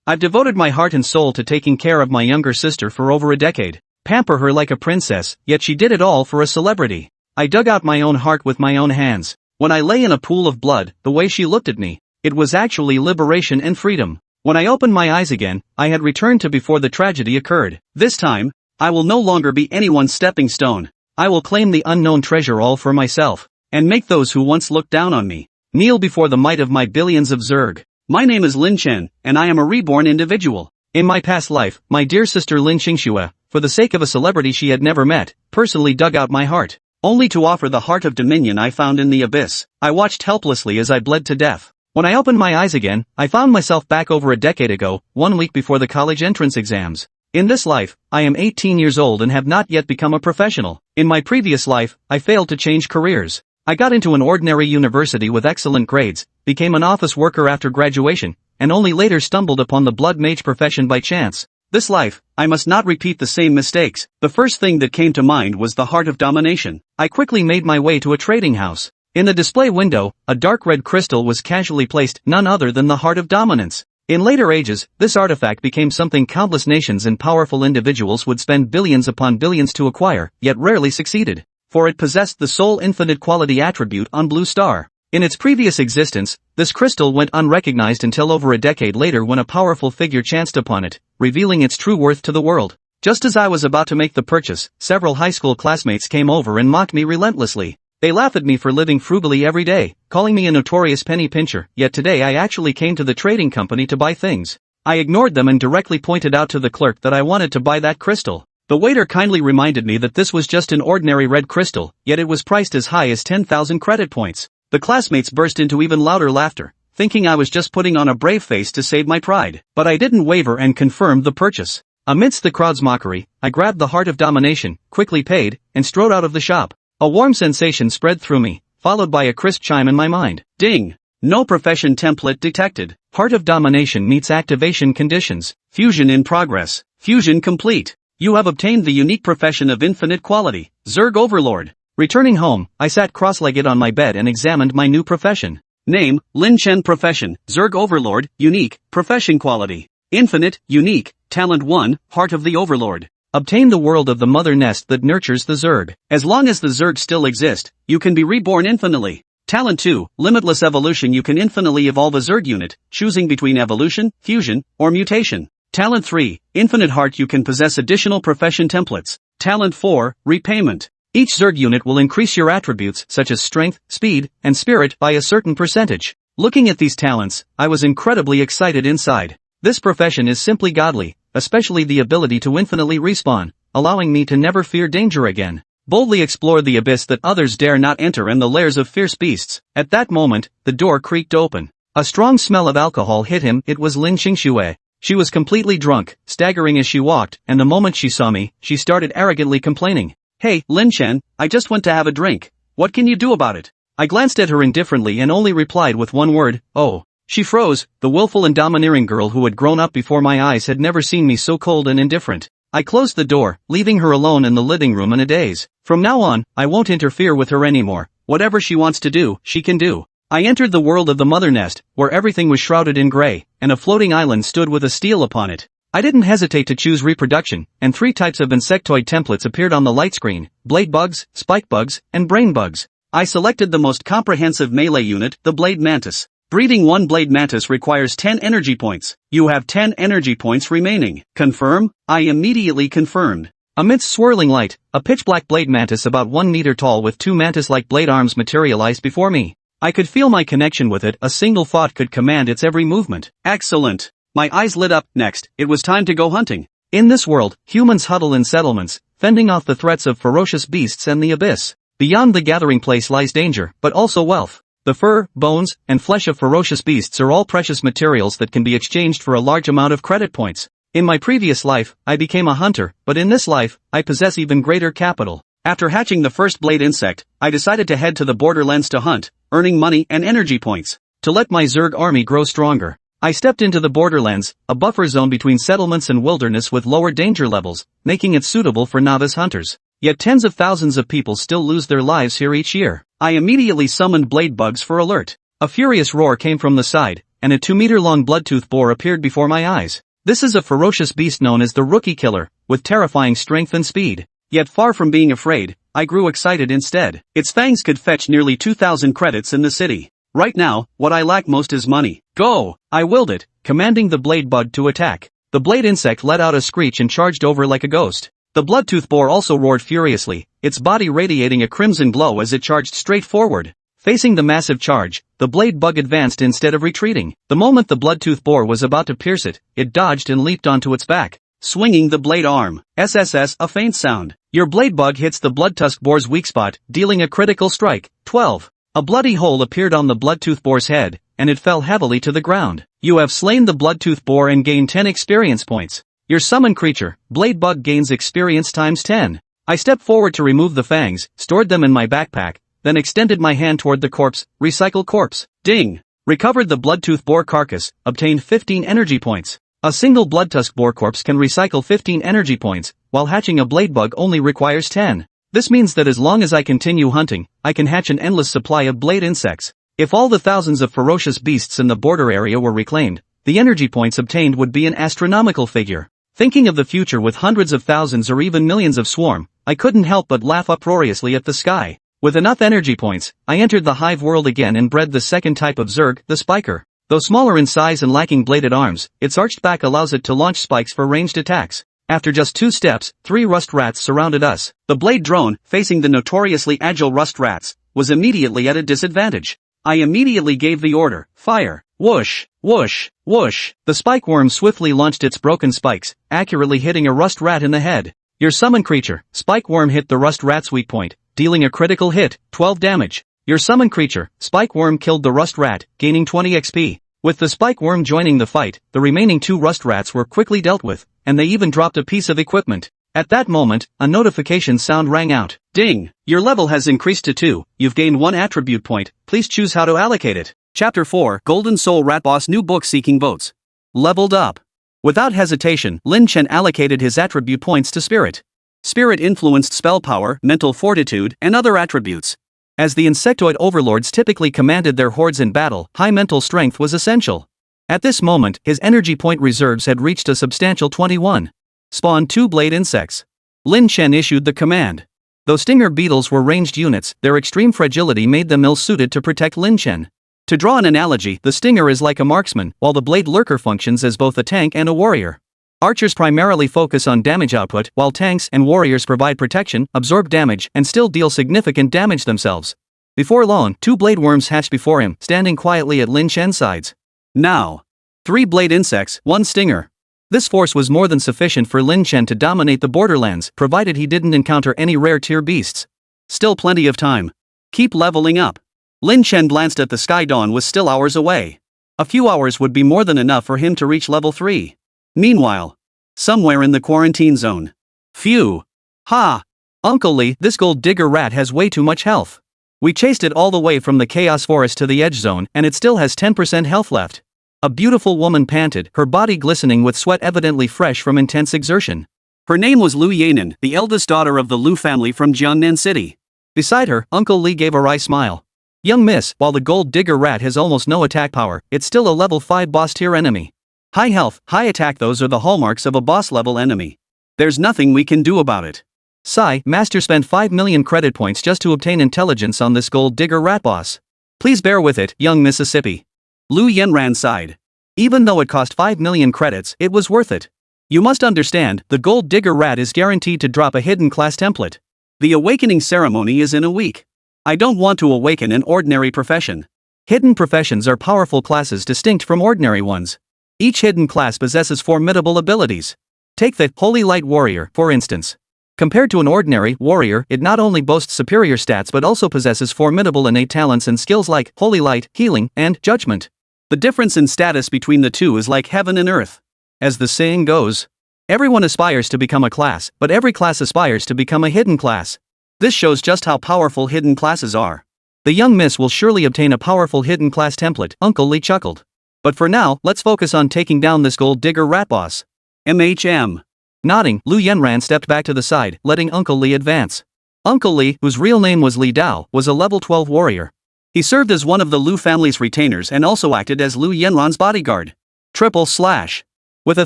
I've devoted my heart and soul to taking care of my younger sister for over a decade. Pamper her like a princess, yet she did it all for a celebrity. I dug out my own heart with my own hands. When I lay in a pool of blood, the way she looked at me, it was actually liberation and freedom. When I opened my eyes again, I had returned to before the tragedy occurred. This time, I will no longer be anyone's stepping stone. I will claim the unknown treasure all for myself, and make those who once looked down on me kneel before the might of my billions of Zerg. My name is Lin Chen, and I am a reborn individual. In my past life, my dear sister Lin Qingxue, for the sake of a celebrity she had never met, personally dug out my heart, only to offer the heart of dominion I found in the abyss. I watched helplessly as I bled to death. When I opened my eyes again, I found myself back over a decade ago, 1 week before the college entrance exams. In this life, I am 18 years old and have not yet become a professional. In my previous life, I failed to change careers. I got into an ordinary university with excellent grades, became an office worker after graduation, and only later stumbled upon the blood mage profession by chance. This life, I must not repeat the same mistakes. The first thing that came to mind was the heart of domination. I quickly made my way to a trading house. In the display window, a dark red crystal was casually placed, none other than the heart of dominance. In later ages, this artifact became something countless nations and powerful individuals would spend billions upon billions to acquire, yet rarely succeeded. For it possessed the sole infinite quality attribute on Blue Star. In its previous existence, this crystal went unrecognized until over a decade later when a powerful figure chanced upon it, revealing its true worth to the world. Just as I was about to make the purchase, several high school classmates came over and mocked me relentlessly. They laugh at me for living frugally every day, calling me a notorious penny pincher, yet today I actually came to the trading company to buy things. I ignored them and directly pointed out to the clerk that I wanted to buy that crystal. The waiter kindly reminded me that this was just an ordinary red crystal, yet it was priced as high as 10,000 credit points. The classmates burst into even louder laughter, thinking I was just putting on a brave face to save my pride. But I didn't waver and confirmed the purchase. Amidst the crowd's mockery, I grabbed the heart of domination, quickly paid, and strode out of the shop. A warm sensation spread through me, followed by a crisp chime in my mind. Ding! No profession template detected. Heart of domination meets activation conditions. Fusion in progress. Fusion complete. You have obtained the unique profession of infinite quality, Zerg Overlord. Returning home, I sat cross-legged on my bed and examined my new profession. Name, Lin Chen. Profession, Zerg Overlord. Unique, profession quality. Infinite, unique, talent 1, Heart of the Overlord. Obtain the world of the mother nest that nurtures the Zerg. As long as the Zerg still exist, you can be reborn infinitely. Talent 2, Limitless Evolution. You can infinitely evolve a Zerg unit, choosing between evolution, fusion, or mutation. Talent 3, Infinite Heart. You can possess additional profession templates. Talent 4, Repayment. Each Zerg unit will increase your attributes such as strength, speed, and spirit by a certain percentage. Looking at these talents, I was incredibly excited inside. This profession is simply godly, especially the ability to infinitely respawn, allowing me to never fear danger again. Boldly explore the abyss that others dare not enter and the lairs of fierce beasts. At that moment, the door creaked open. A strong smell of alcohol hit him. It was Lin Qingxue. She was completely drunk, staggering as she walked, and the moment she saw me, she started arrogantly complaining. Hey, Lin Chen, I just went to have a drink. What can you do about it? I glanced at her indifferently and only replied with one word, oh. She froze. The willful and domineering girl who had grown up before my eyes had never seen me so cold and indifferent. I closed the door, leaving her alone in the living room in a daze. From now on, I won't interfere with her anymore. Whatever she wants to do, she can do. I entered the world of the mother nest, where everything was shrouded in gray, and a floating island stood with a stele upon it. I didn't hesitate to choose reproduction, and 3 types of insectoid templates appeared on the light screen: blade bugs, spike bugs, and brain bugs. I selected the most comprehensive melee unit, the blade mantis. Breeding 1 blade mantis requires 10 energy points. You have 10 energy points remaining. Confirm? I immediately confirmed. Amidst swirling light, a pitch-black blade mantis about 1 meter tall with 2 mantis-like blade arms materialized before me. I could feel my connection with it. A single thought could command its every movement. Excellent. My eyes lit up. Next, it was time to go hunting. In this world, humans huddle in settlements, fending off the threats of ferocious beasts and the abyss. Beyond the gathering place lies danger, but also wealth. The fur, bones, and flesh of ferocious beasts are all precious materials that can be exchanged for a large amount of credit points. In my previous life, I became a hunter, but in this life, I possess even greater capital. After hatching the first blade insect, I decided to head to the borderlands to hunt, earning money and energy points. To let my Zerg army grow stronger, I stepped into the borderlands, a buffer zone between settlements and wilderness with lower danger levels, making it suitable for novice hunters. Yet tens of thousands of people still lose their lives here each year. I immediately summoned blade bugs for alert. A furious roar came from the side, and a 2-meter-long Bloodtooth Boar appeared before my eyes. This is a ferocious beast known as the Rookie Killer, with terrifying strength and speed. Yet far from being afraid, I grew excited instead. Its fangs could fetch nearly 2,000 credits in the city. Right now, what I lack most is money. Go! I willed it, commanding the blade bug to attack. The blade insect let out a screech and charged over like a ghost. The Bloodtooth Boar also roared furiously, its body radiating a crimson glow as it charged straight forward. Facing the massive charge, the blade bug advanced instead of retreating. The moment the Bloodtooth Boar was about to pierce it, it dodged and leaped onto its back, swinging the blade arm. SSS, a faint sound. Your blade bug hits the Bloodtooth Boar's weak spot, dealing a critical strike. 12. A bloody hole appeared on the Bloodtooth Boar's head, and it fell heavily to the ground. You have slain the Bloodtooth Boar and gained 10 experience points. Your summoned creature, Blade Bug, gains experience times 10. I stepped forward to remove the fangs, stored them in my backpack, then extended my hand toward the corpse. Recycle corpse. Ding! Recovered the Bloodtooth Boar carcass, obtained 15 energy points. A single Bloodtusk Boar corpse can recycle 15 energy points, while hatching a Blade Bug only requires 10. This means that as long as I continue hunting, I can hatch an endless supply of blade insects. If all the thousands of ferocious beasts in the border area were reclaimed, the energy points obtained would be an astronomical figure. Thinking of the future with hundreds of thousands or even millions of swarm, I couldn't help but laugh uproariously at the sky. With enough energy points, I entered the hive world again and bred the second type of Zerg, the Spiker. Though smaller in size and lacking bladed arms, its arched back allows it to launch spikes for ranged attacks. After just 2 steps, 3 rust rats surrounded us. The blade drone, facing the notoriously agile rust rats, was immediately at a disadvantage. I immediately gave the order, fire. Whoosh, whoosh, whoosh. The spike worm swiftly launched its broken spikes, accurately hitting a rust rat in the head. Your summoned creature, Spike Worm, hit the rust rat's weak point, dealing a critical hit, 12 damage. Your summoned creature, Spike Worm, killed the rust rat, gaining 20 XP. With the Spike Worm joining the fight, the remaining 2 rust rats were quickly dealt with, and they even dropped a piece of equipment. At that moment, a notification sound rang out. Ding! Your level has increased to 2, you've gained 1 attribute point, please choose how to allocate it. Chapter 4, Golden Soul Rat Boss, new book seeking votes. Leveled up. Without hesitation, Lin Chen allocated his attribute points to Spirit. Spirit influenced spell power, mental fortitude, and other attributes. As the insectoid overlords typically commanded their hordes in battle, high mental strength was essential. At this moment, his energy point reserves had reached a substantial 21. Spawn 2 blade insects. Lin Chen issued the command. Though stinger beetles were ranged units, their extreme fragility made them ill-suited to protect Lin Chen. To draw an analogy, the stinger is like a marksman, while the blade lurker functions as both a tank and a warrior. Archers primarily focus on damage output, while tanks and warriors provide protection, absorb damage, and still deal significant damage themselves. Before long, 2 blade worms hatched before him, standing quietly at Lin Chen's sides. Now, 3 blade insects, 1 stinger. This force was more than sufficient for Lin Chen to dominate the borderlands, provided he didn't encounter any rare tier beasts. Still plenty of time. Keep leveling up. Lin Chen glanced at the sky. Dawn was still hours away. A few hours would be more than enough for him to reach level 3. Meanwhile, somewhere in the quarantine zone. Phew. Ha! Uncle Li, this gold digger rat has way too much health. We chased it all the way from the chaos forest to the edge zone and it still has 10% health left. A beautiful woman panted, her body glistening with sweat, evidently fresh from intense exertion. Her name was Liu Yanran, the eldest daughter of the Liu family from Jiangnan City. Beside her, Uncle Li gave a wry smile. Young miss, while the gold digger rat has almost no attack power, it's still a level 5 boss tier enemy. High health, high attack, those are the hallmarks of a boss level enemy. There's nothing we can do about it. Sigh, Master spent 5 million credit points just to obtain intelligence on this gold digger rat boss. Please bear with it, young Mississippi. Liu Yanran sighed. Even though it cost 5 million credits, it was worth it. You must understand, the gold digger rat is guaranteed to drop a hidden class template. The awakening ceremony is in a week. I don't want to awaken an ordinary profession. Hidden professions are powerful classes distinct from ordinary ones. Each hidden class possesses formidable abilities. Take the Holy Light Warrior, for instance. Compared to an ordinary warrior, it not only boasts superior stats but also possesses formidable innate talents and skills like Holy Light, Healing, and Judgment. The difference in status between the two is like heaven and earth. As the saying goes, everyone aspires to become a class, but every class aspires to become a hidden class. This shows just how powerful hidden classes are. The young miss will surely obtain a powerful hidden class template, Uncle Li chuckled. But for now, let's focus on taking down this gold digger rat boss. MHM. Nodding, Liu Yanran stepped back to the side, letting Uncle Li advance. Uncle Li, whose real name was Li Dao, was a level 12 warrior. He served as one of the Liu family's retainers and also acted as Liu Yanran's bodyguard. Triple slash. With a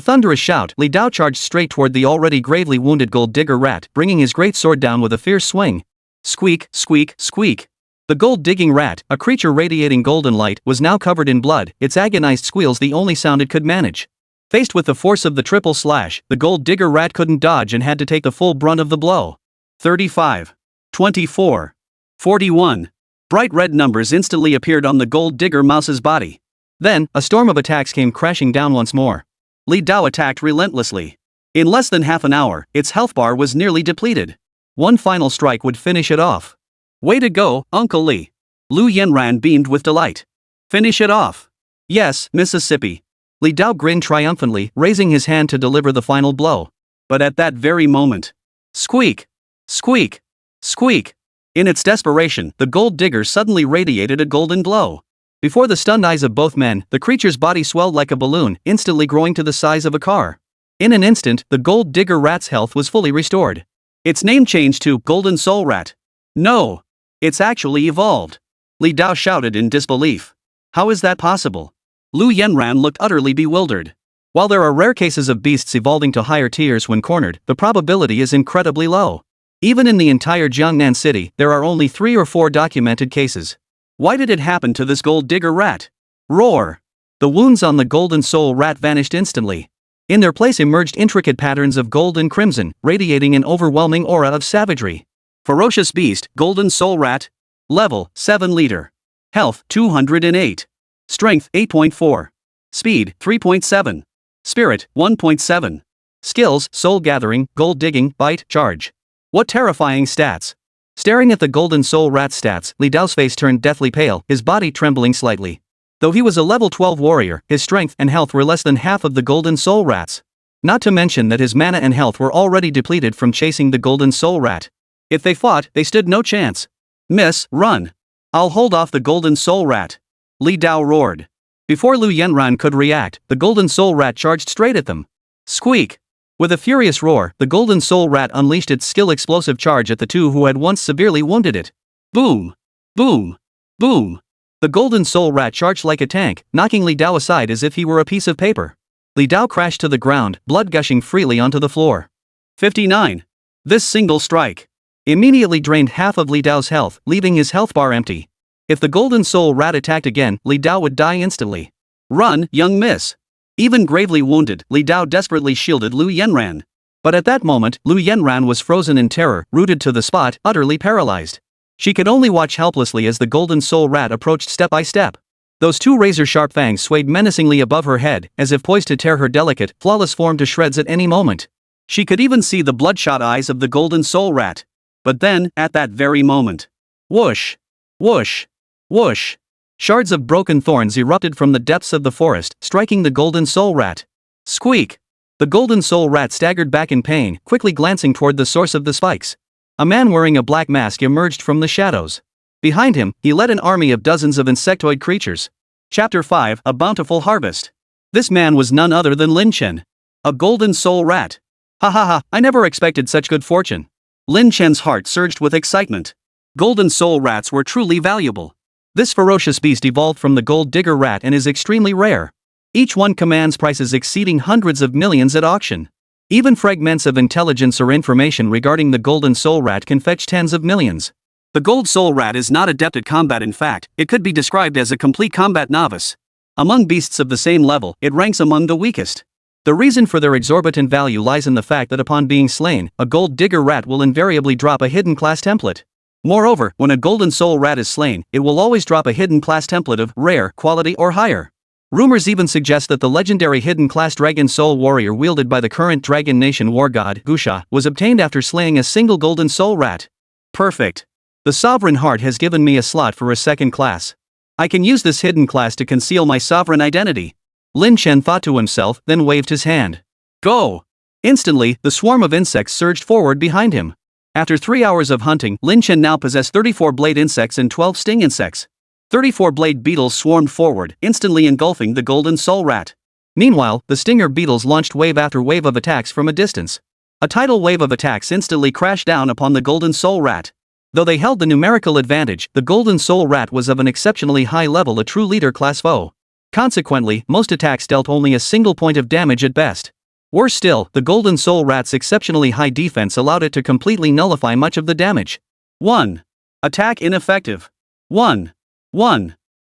thunderous shout, Li Dao charged straight toward the already gravely wounded gold digger rat, bringing his great sword down with a fierce swing. Squeak, squeak, squeak. The gold-digging rat, a creature radiating golden light, was now covered in blood, its agonized squeals the only sound it could manage. Faced with the force of the triple slash, the gold-digger rat couldn't dodge and had to take the full brunt of the blow. 35. 24. 41. Bright red numbers instantly appeared on the gold-digger mouse's body. Then, a storm of attacks came crashing down once more. Li Dao attacked relentlessly. In less than half an hour, its health bar was nearly depleted. One final strike would finish it off. Way to go, Uncle Li. Liu Yanran beamed with delight. Finish it off. Yes, Mississippi. Li Dao grinned triumphantly, raising his hand to deliver the final blow. But at that very moment. Squeak! Squeak! Squeak! In its desperation, the gold digger suddenly radiated a golden glow. Before the stunned eyes of both men, the creature's body swelled like a balloon, instantly growing to the size of a car. In an instant, the gold digger rat's health was fully restored. Its name changed to Golden Soul Rat. No! It's actually evolved. Li Dao shouted in disbelief. How is that possible? Liu Yanran looked utterly bewildered. While there are rare cases of beasts evolving to higher tiers when cornered, the probability is incredibly low. Even in the entire Jiangnan city, there are only 3 or 4 documented cases. Why did it happen to this gold digger rat? Roar! The wounds on the golden soul rat vanished instantly. In their place emerged intricate patterns of gold and crimson, radiating an overwhelming aura of savagery. Ferocious beast, golden soul rat. Level, 7 liter. Health, 208. Strength, 8.4. Speed, 3.7. Spirit, 1.7. Skills, soul gathering, gold digging, bite, charge. What terrifying stats. Staring at the golden soul rat stats, Li Dao's face turned deathly pale, his body trembling slightly. Though he was a level 12 warrior, his strength and health were less than half of the golden soul rat's. Not to mention that his mana and health were already depleted from chasing the golden soul rat. If they fought, they stood no chance. Miss, run. I'll hold off the golden soul rat. Li Dao roared. Before Liu Yanran could react, the golden soul rat charged straight at them. Squeak! With a furious roar, the golden soul rat unleashed its skill explosive charge at the two who had once severely wounded it. Boom! Boom! Boom! The golden soul rat charged like a tank, knocking Li Dao aside as if he were a piece of paper. Li Dao crashed to the ground, blood gushing freely onto the floor. 59. This single strike immediately drained half of Li Dao's health, leaving his health bar empty. If the golden soul rat attacked again, Li Dao would die instantly. Run, young miss! Even gravely wounded, Li Dao desperately shielded Liu Yanran. But at that moment, Liu Yanran was frozen in terror, rooted to the spot, utterly paralyzed. She could only watch helplessly as the golden soul rat approached step by step. Those 2 razor-sharp fangs swayed menacingly above her head, as if poised to tear her delicate, flawless form to shreds at any moment. She could even see the bloodshot eyes of the golden soul rat. But then, at that very moment. Whoosh! Whoosh! Whoosh! Shards of broken thorns erupted from the depths of the forest, striking the golden soul rat. Squeak! The golden soul rat staggered back in pain, quickly glancing toward the source of the spikes. A man wearing a black mask emerged from the shadows. Behind him, he led an army of dozens of insectoid creatures. Chapter 5, A Bountiful Harvest. This man was none other than Lin Chen. A golden soul rat. Ha ha ha, I never expected such good fortune. Lin Chen's heart surged with excitement. Golden soul rats were truly valuable. This ferocious beast evolved from the gold digger rat and is extremely rare. Each one commands prices exceeding hundreds of millions at auction. Even fragments of intelligence or information regarding the golden soul rat can fetch tens of millions. The gold soul rat is not adept at combat. In fact, it could be described as a complete combat novice. Among beasts of the same level, it ranks among the weakest. The reason for their exorbitant value lies in the fact that upon being slain, a gold digger rat will invariably drop a hidden class template. Moreover, when a golden soul rat is slain, it will always drop a hidden class template of rare quality or higher. Rumors even suggest that the legendary hidden class dragon soul warrior wielded by the current Dragon Nation war god, Gusha, was obtained after slaying a single golden soul rat. Perfect. The sovereign heart has given me a slot for a second class. I can use this hidden class to conceal my sovereign identity. Lin Chen thought to himself, then waved his hand. Go! Instantly, the swarm of insects surged forward behind him. After 3 hours of hunting, Lin Chen now possessed 34 blade insects and 12 sting insects. 34 blade beetles swarmed forward, instantly engulfing the golden soul rat. Meanwhile, the stinger beetles launched wave after wave of attacks from a distance. A tidal wave of attacks instantly crashed down upon the golden soul rat. Though they held the numerical advantage, the Golden Soul Rat was of an exceptionally high level, a true leader-class foe. Consequently, most attacks dealt only a single point of damage at best. Worse still, the Golden Soul Rat's exceptionally high defense allowed it to completely nullify much of the damage. 1. Attack ineffective. 1.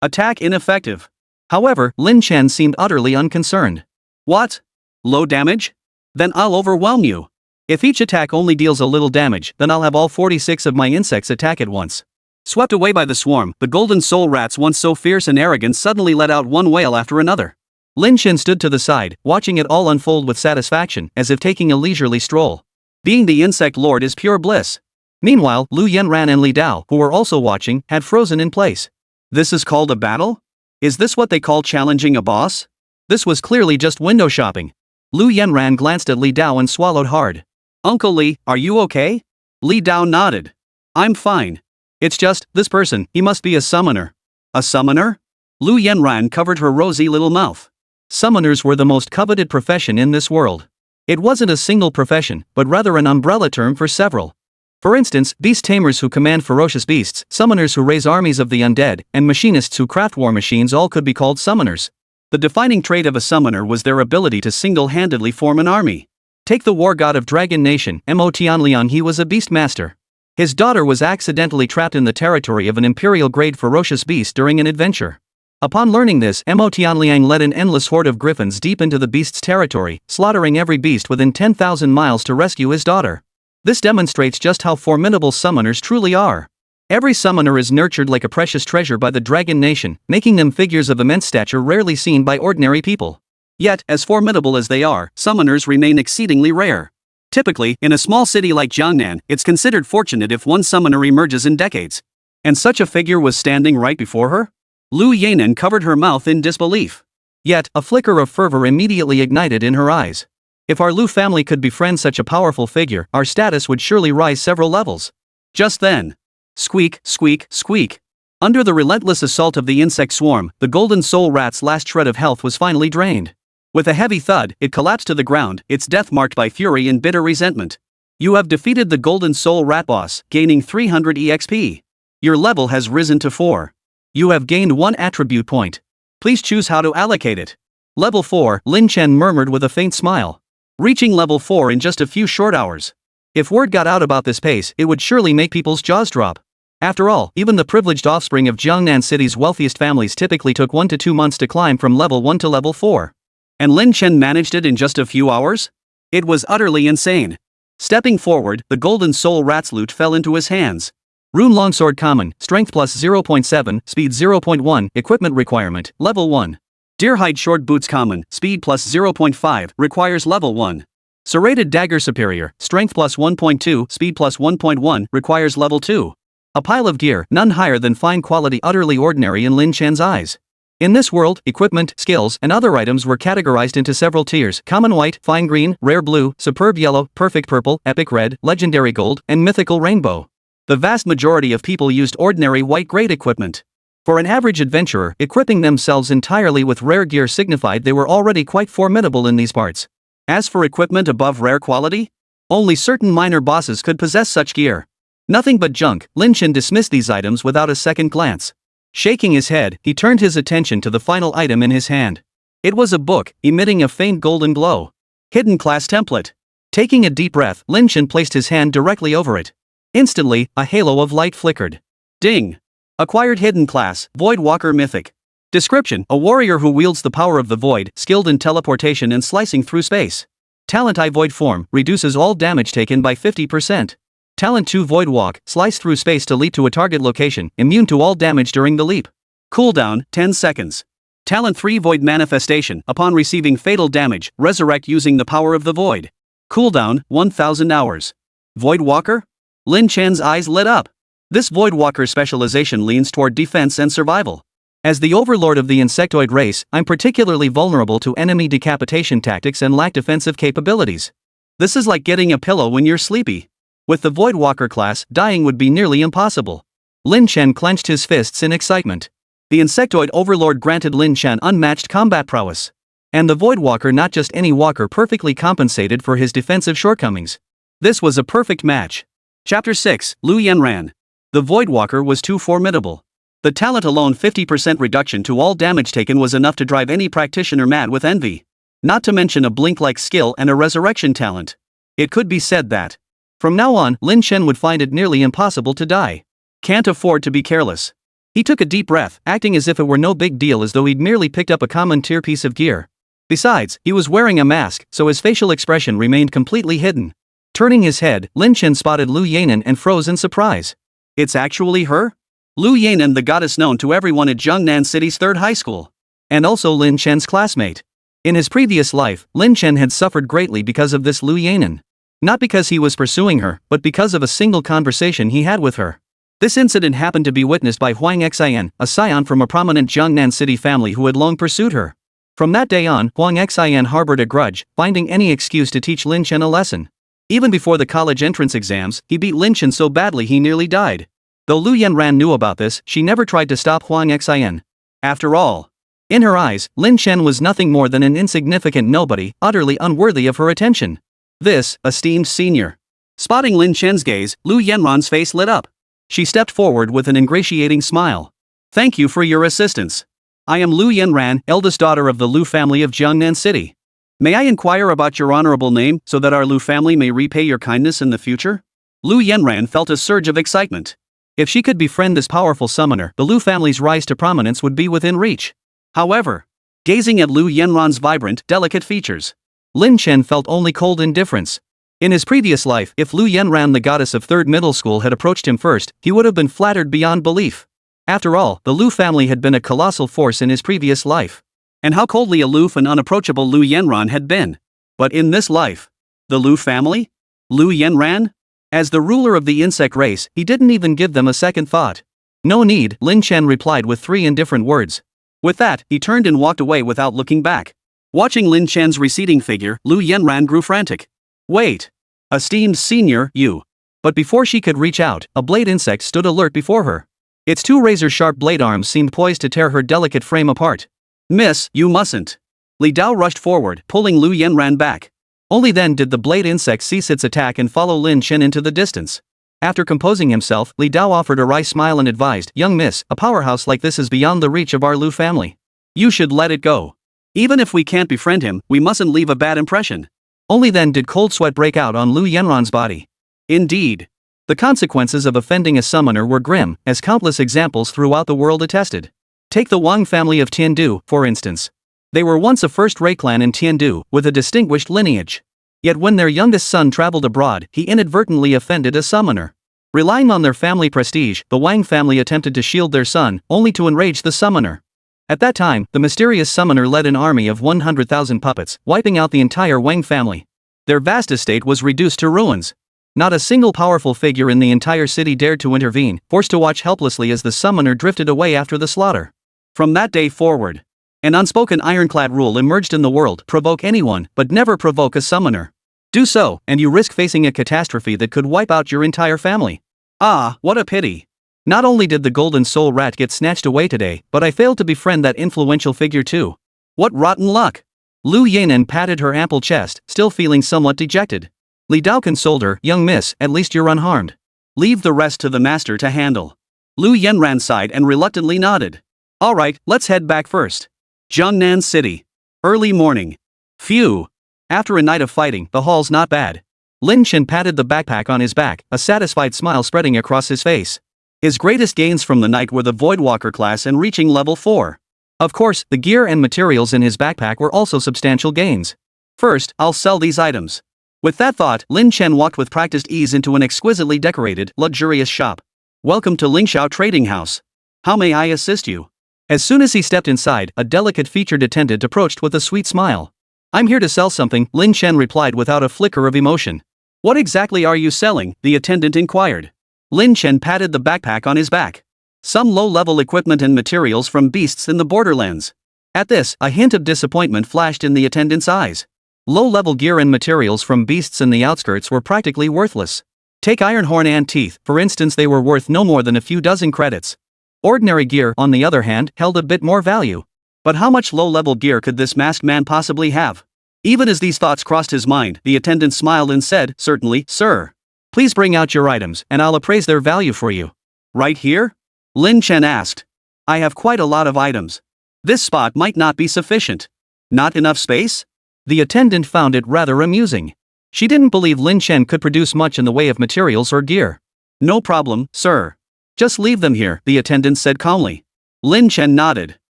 Attack ineffective. However, Lin Chen seemed utterly unconcerned. What? Low damage? Then I'll overwhelm you. If each attack only deals a little damage, then I'll have all 46 of my insects attack at once. Swept away by the swarm, the Golden Soul Rats, once so fierce and arrogant, suddenly let out one wail after another. Lin Chen stood to the side, watching it all unfold with satisfaction, as if taking a leisurely stroll. Being the insect lord is pure bliss. Meanwhile, Liu Yanran and Li Dao, who were also watching, had frozen in place. This is called a battle? Is this what they call challenging a boss? This was clearly just window shopping. Liu Yanran glanced at Li Dao and swallowed hard. Uncle Li, are you okay? Li Dao nodded. I'm fine. It's just, this person, he must be a summoner. A summoner? Liu Yanran covered her rosy little mouth. Summoners were the most coveted profession in this world. It wasn't a single profession, but rather an umbrella term for several. For instance, beast tamers who command ferocious beasts, summoners who raise armies of the undead, and machinists who craft war machines all could be called summoners. The defining trait of a summoner was their ability to single-handedly form an army. Take the war god of Dragon Nation, Mo Tianliang. He was a beast master. His daughter was accidentally trapped in the territory of an imperial-grade ferocious beast during an adventure. Upon learning this, Mo Tianliang led an endless horde of griffins deep into the beast's territory, slaughtering every beast within 10,000 miles to rescue his daughter. This demonstrates just how formidable summoners truly are. Every summoner is nurtured like a precious treasure by the Dragon Nation, making them figures of immense stature rarely seen by ordinary people. Yet, as formidable as they are, summoners remain exceedingly rare. Typically, in a small city like Jiangnan, it's considered fortunate if one summoner emerges in decades. And such a figure was standing right before her? Liu Yanran covered her mouth in disbelief. Yet, a flicker of fervor immediately ignited in her eyes. If our Liu family could befriend such a powerful figure, our status would surely rise several levels. Just then. Squeak, squeak, squeak. Under the relentless assault of the insect swarm, the Golden Soul Rat's last shred of health was finally drained. With a heavy thud, it collapsed to the ground, its death marked by fury and bitter resentment. You have defeated the Golden Soul Rat boss, gaining 300 EXP. Your level has risen to 4. You have gained 1 attribute point. Please choose how to allocate it. Level 4, Lin Chen murmured with a faint smile. Reaching level 4 in just a few short hours. If word got out about this pace, it would surely make people's jaws drop. After all, even the privileged offspring of Jiangnan City's wealthiest families typically took 1 to 2 months to climb from level 1 to level 4. And Lin Chen managed it in just a few hours? It was utterly insane. Stepping forward, the Golden Soul Rat's loot fell into his hands. Rune Longsword Common, Strength plus 0.7, Speed 0.1, Equipment Requirement, Level 1. Deerhide Short Boots Common, Speed plus 0.5, requires Level 1. Serrated Dagger Superior, Strength plus 1.2, Speed plus 1.1, requires Level 2. A pile of gear, none higher than fine quality, utterly ordinary in Lin Chen's eyes. In this world, equipment, skills, and other items were categorized into several tiers: common white, fine green, rare blue, superb yellow, perfect purple, epic red, legendary gold, and mythical rainbow. The vast majority of people used ordinary white-grade equipment. For an average adventurer, equipping themselves entirely with rare gear signified they were already quite formidable in these parts. As for equipment above rare quality, only certain minor bosses could possess such gear. Nothing but junk. Lin Chen dismissed these items without a second glance. Shaking his head, he turned his attention to the final item in his hand. It was a book, emitting a faint golden glow. Hidden Class Template. Taking a deep breath, Lin Chen placed his hand directly over it. Instantly, a halo of light flickered. Ding! Acquired Hidden Class, Void Walker Mythic. Description: a warrior who wields the power of the void, skilled in teleportation and slicing through space. Talent I Void Form, reduces all damage taken by 50%. Talent 2 Void Walk, slice through space to leap to a target location, immune to all damage during the leap. Cooldown, 10 seconds. Talent 3 Void Manifestation, upon receiving fatal damage, resurrect using the power of the void. Cooldown, 1000 hours. Void Walker? Lin Chen's eyes lit up. This Void Walker specialization leans toward defense and survival. As the overlord of the insectoid race, I'm particularly vulnerable to enemy decapitation tactics and lack defensive capabilities. This is like getting a pillow when you're sleepy. With the Void Walker class, dying would be nearly impossible. Lin Chen clenched his fists in excitement. The insectoid overlord granted Lin Chen unmatched combat prowess. And the Void Walker, not just any walker, perfectly compensated for his defensive shortcomings. This was a perfect match. Chapter 6, Liu Yanran. The Voidwalker was too formidable. The talent alone, 50% reduction to all damage taken, was enough to drive any practitioner mad with envy. Not to mention a blink-like skill and a resurrection talent. It could be said that, from now on, Lin Chen would find it nearly impossible to die. Can't afford to be careless. He took a deep breath, acting as if it were no big deal, as though he'd merely picked up a common tier piece of gear. Besides, he was wearing a mask, so his facial expression remained completely hidden. Turning his head, Lin Chen spotted Liu Yanran and froze in surprise. It's actually her? Liu Yanran, the goddess known to everyone at Zhongnan City's 3rd high school. And also Lin Chen's classmate. In his previous life, Lin Chen had suffered greatly because of this Liu Yanran. Not because he was pursuing her, but because of a single conversation he had with her. This incident happened to be witnessed by Huang Xin, a scion from a prominent Zhongnan City family who had long pursued her. From that day on, Huang Xin harbored a grudge, finding any excuse to teach Lin Chen a lesson. Even before the college entrance exams, he beat Lin Chen so badly he nearly died. Though Liu Yanran knew about this, she never tried to stop Huang Xin. After all, in her eyes, Lin Chen was nothing more than an insignificant nobody, utterly unworthy of her attention. This, esteemed senior. Spotting Lin Chen's gaze, Liu Yanran's face lit up. She stepped forward with an ingratiating smile. Thank you for your assistance. I am Liu Yanran, eldest daughter of the Liu family of Zhongnan City. May I inquire about your honorable name, so that our Liu family may repay your kindness in the future? Liu Yanran felt a surge of excitement. If she could befriend this powerful summoner, the Liu family's rise to prominence would be within reach. However, gazing at Liu Yanran's vibrant, delicate features, Lin Chen felt only cold indifference. In his previous life, if Liu Yanran, the goddess of 3rd middle school, had approached him first, he would have been flattered beyond belief. After all, the Liu family had been a colossal force in his previous life. And how coldly aloof and unapproachable Liu Yanran had been. But in this life, the Liu family? Liu Yanran? As the ruler of the insect race, he didn't even give them a second thought. No need, Lin Chen replied with 3 indifferent words. With that, he turned and walked away without looking back. Watching Lin Chen's receding figure, Liu Yanran grew frantic. Wait. Esteemed senior, you. But before she could reach out, a blade insect stood alert before her. Its 2 razor-sharp blade arms seemed poised to tear her delicate frame apart. Miss, you mustn't. Li Dao rushed forward, pulling Liu Yanran back. Only then did the blade insect cease its attack and follow Lin Chen into the distance. After composing himself, Li Dao offered a wry smile and advised, Young miss, a powerhouse like this is beyond the reach of our Liu family. You should let it go. Even if we can't befriend him, we mustn't leave a bad impression. Only then did cold sweat break out on Liu Yanran's body. Indeed. The consequences of offending a summoner were grim, as countless examples throughout the world attested. Take the Wang family of Tiandu, for instance. They were once a first-rate clan in Tiandu, with a distinguished lineage. Yet when their youngest son traveled abroad, he inadvertently offended a summoner. Relying on their family prestige, the Wang family attempted to shield their son, only to enrage the summoner. At that time, the mysterious summoner led an army of 100,000 puppets, wiping out the entire Wang family. Their vast estate was reduced to ruins. Not a single powerful figure in the entire city dared to intervene, forced to watch helplessly as the summoner drifted away after the slaughter. From that day forward, an unspoken ironclad rule emerged in the world: provoke anyone, but never provoke a summoner. Do so, and you risk facing a catastrophe that could wipe out your entire family. Ah, what a pity. Not only did the golden soul rat get snatched away today, but I failed to befriend that influential figure too. What rotten luck. Liu Yanran patted her ample chest, still feeling somewhat dejected. Li Dao consoled her, Young miss, at least you're unharmed. Leave the rest to the master to handle. Liu Yanran sighed and reluctantly nodded. Alright, let's head back first. Zhongnan City. Early morning. Phew. After a night of fighting, the haul's not bad. Lin Chen patted the backpack on his back, a satisfied smile spreading across his face. His greatest gains from the night were the Voidwalker class and reaching level 4. Of course, the gear and materials in his backpack were also substantial gains. First, I'll sell these items. With that thought, Lin Chen walked with practiced ease into an exquisitely decorated, luxurious shop. Welcome to Lingxiao Trading House. How may I assist you? As soon as he stepped inside, a delicate-featured attendant approached with a sweet smile. I'm here to sell something, Lin Chen replied without a flicker of emotion. What exactly are you selling? The attendant inquired. Lin Chen patted the backpack on his back. Some low-level equipment and materials from beasts in the borderlands. At this, a hint of disappointment flashed in the attendant's eyes. Low-level gear and materials from beasts in the outskirts were practically worthless. Take iron horn and teeth, for instance, they were worth no more than a few dozen credits. Ordinary gear, on the other hand, held a bit more value. But how much low-level gear could this masked man possibly have? Even as these thoughts crossed his mind, the attendant smiled and said, Certainly, sir. Please bring out your items, and I'll appraise their value for you. Right here? Lin Chen asked. I have quite a lot of items. This spot might not be sufficient. Not enough space? The attendant found it rather amusing. She didn't believe Lin Chen could produce much in the way of materials or gear. No problem, sir. Just leave them here, the attendant said calmly. Lin Chen nodded.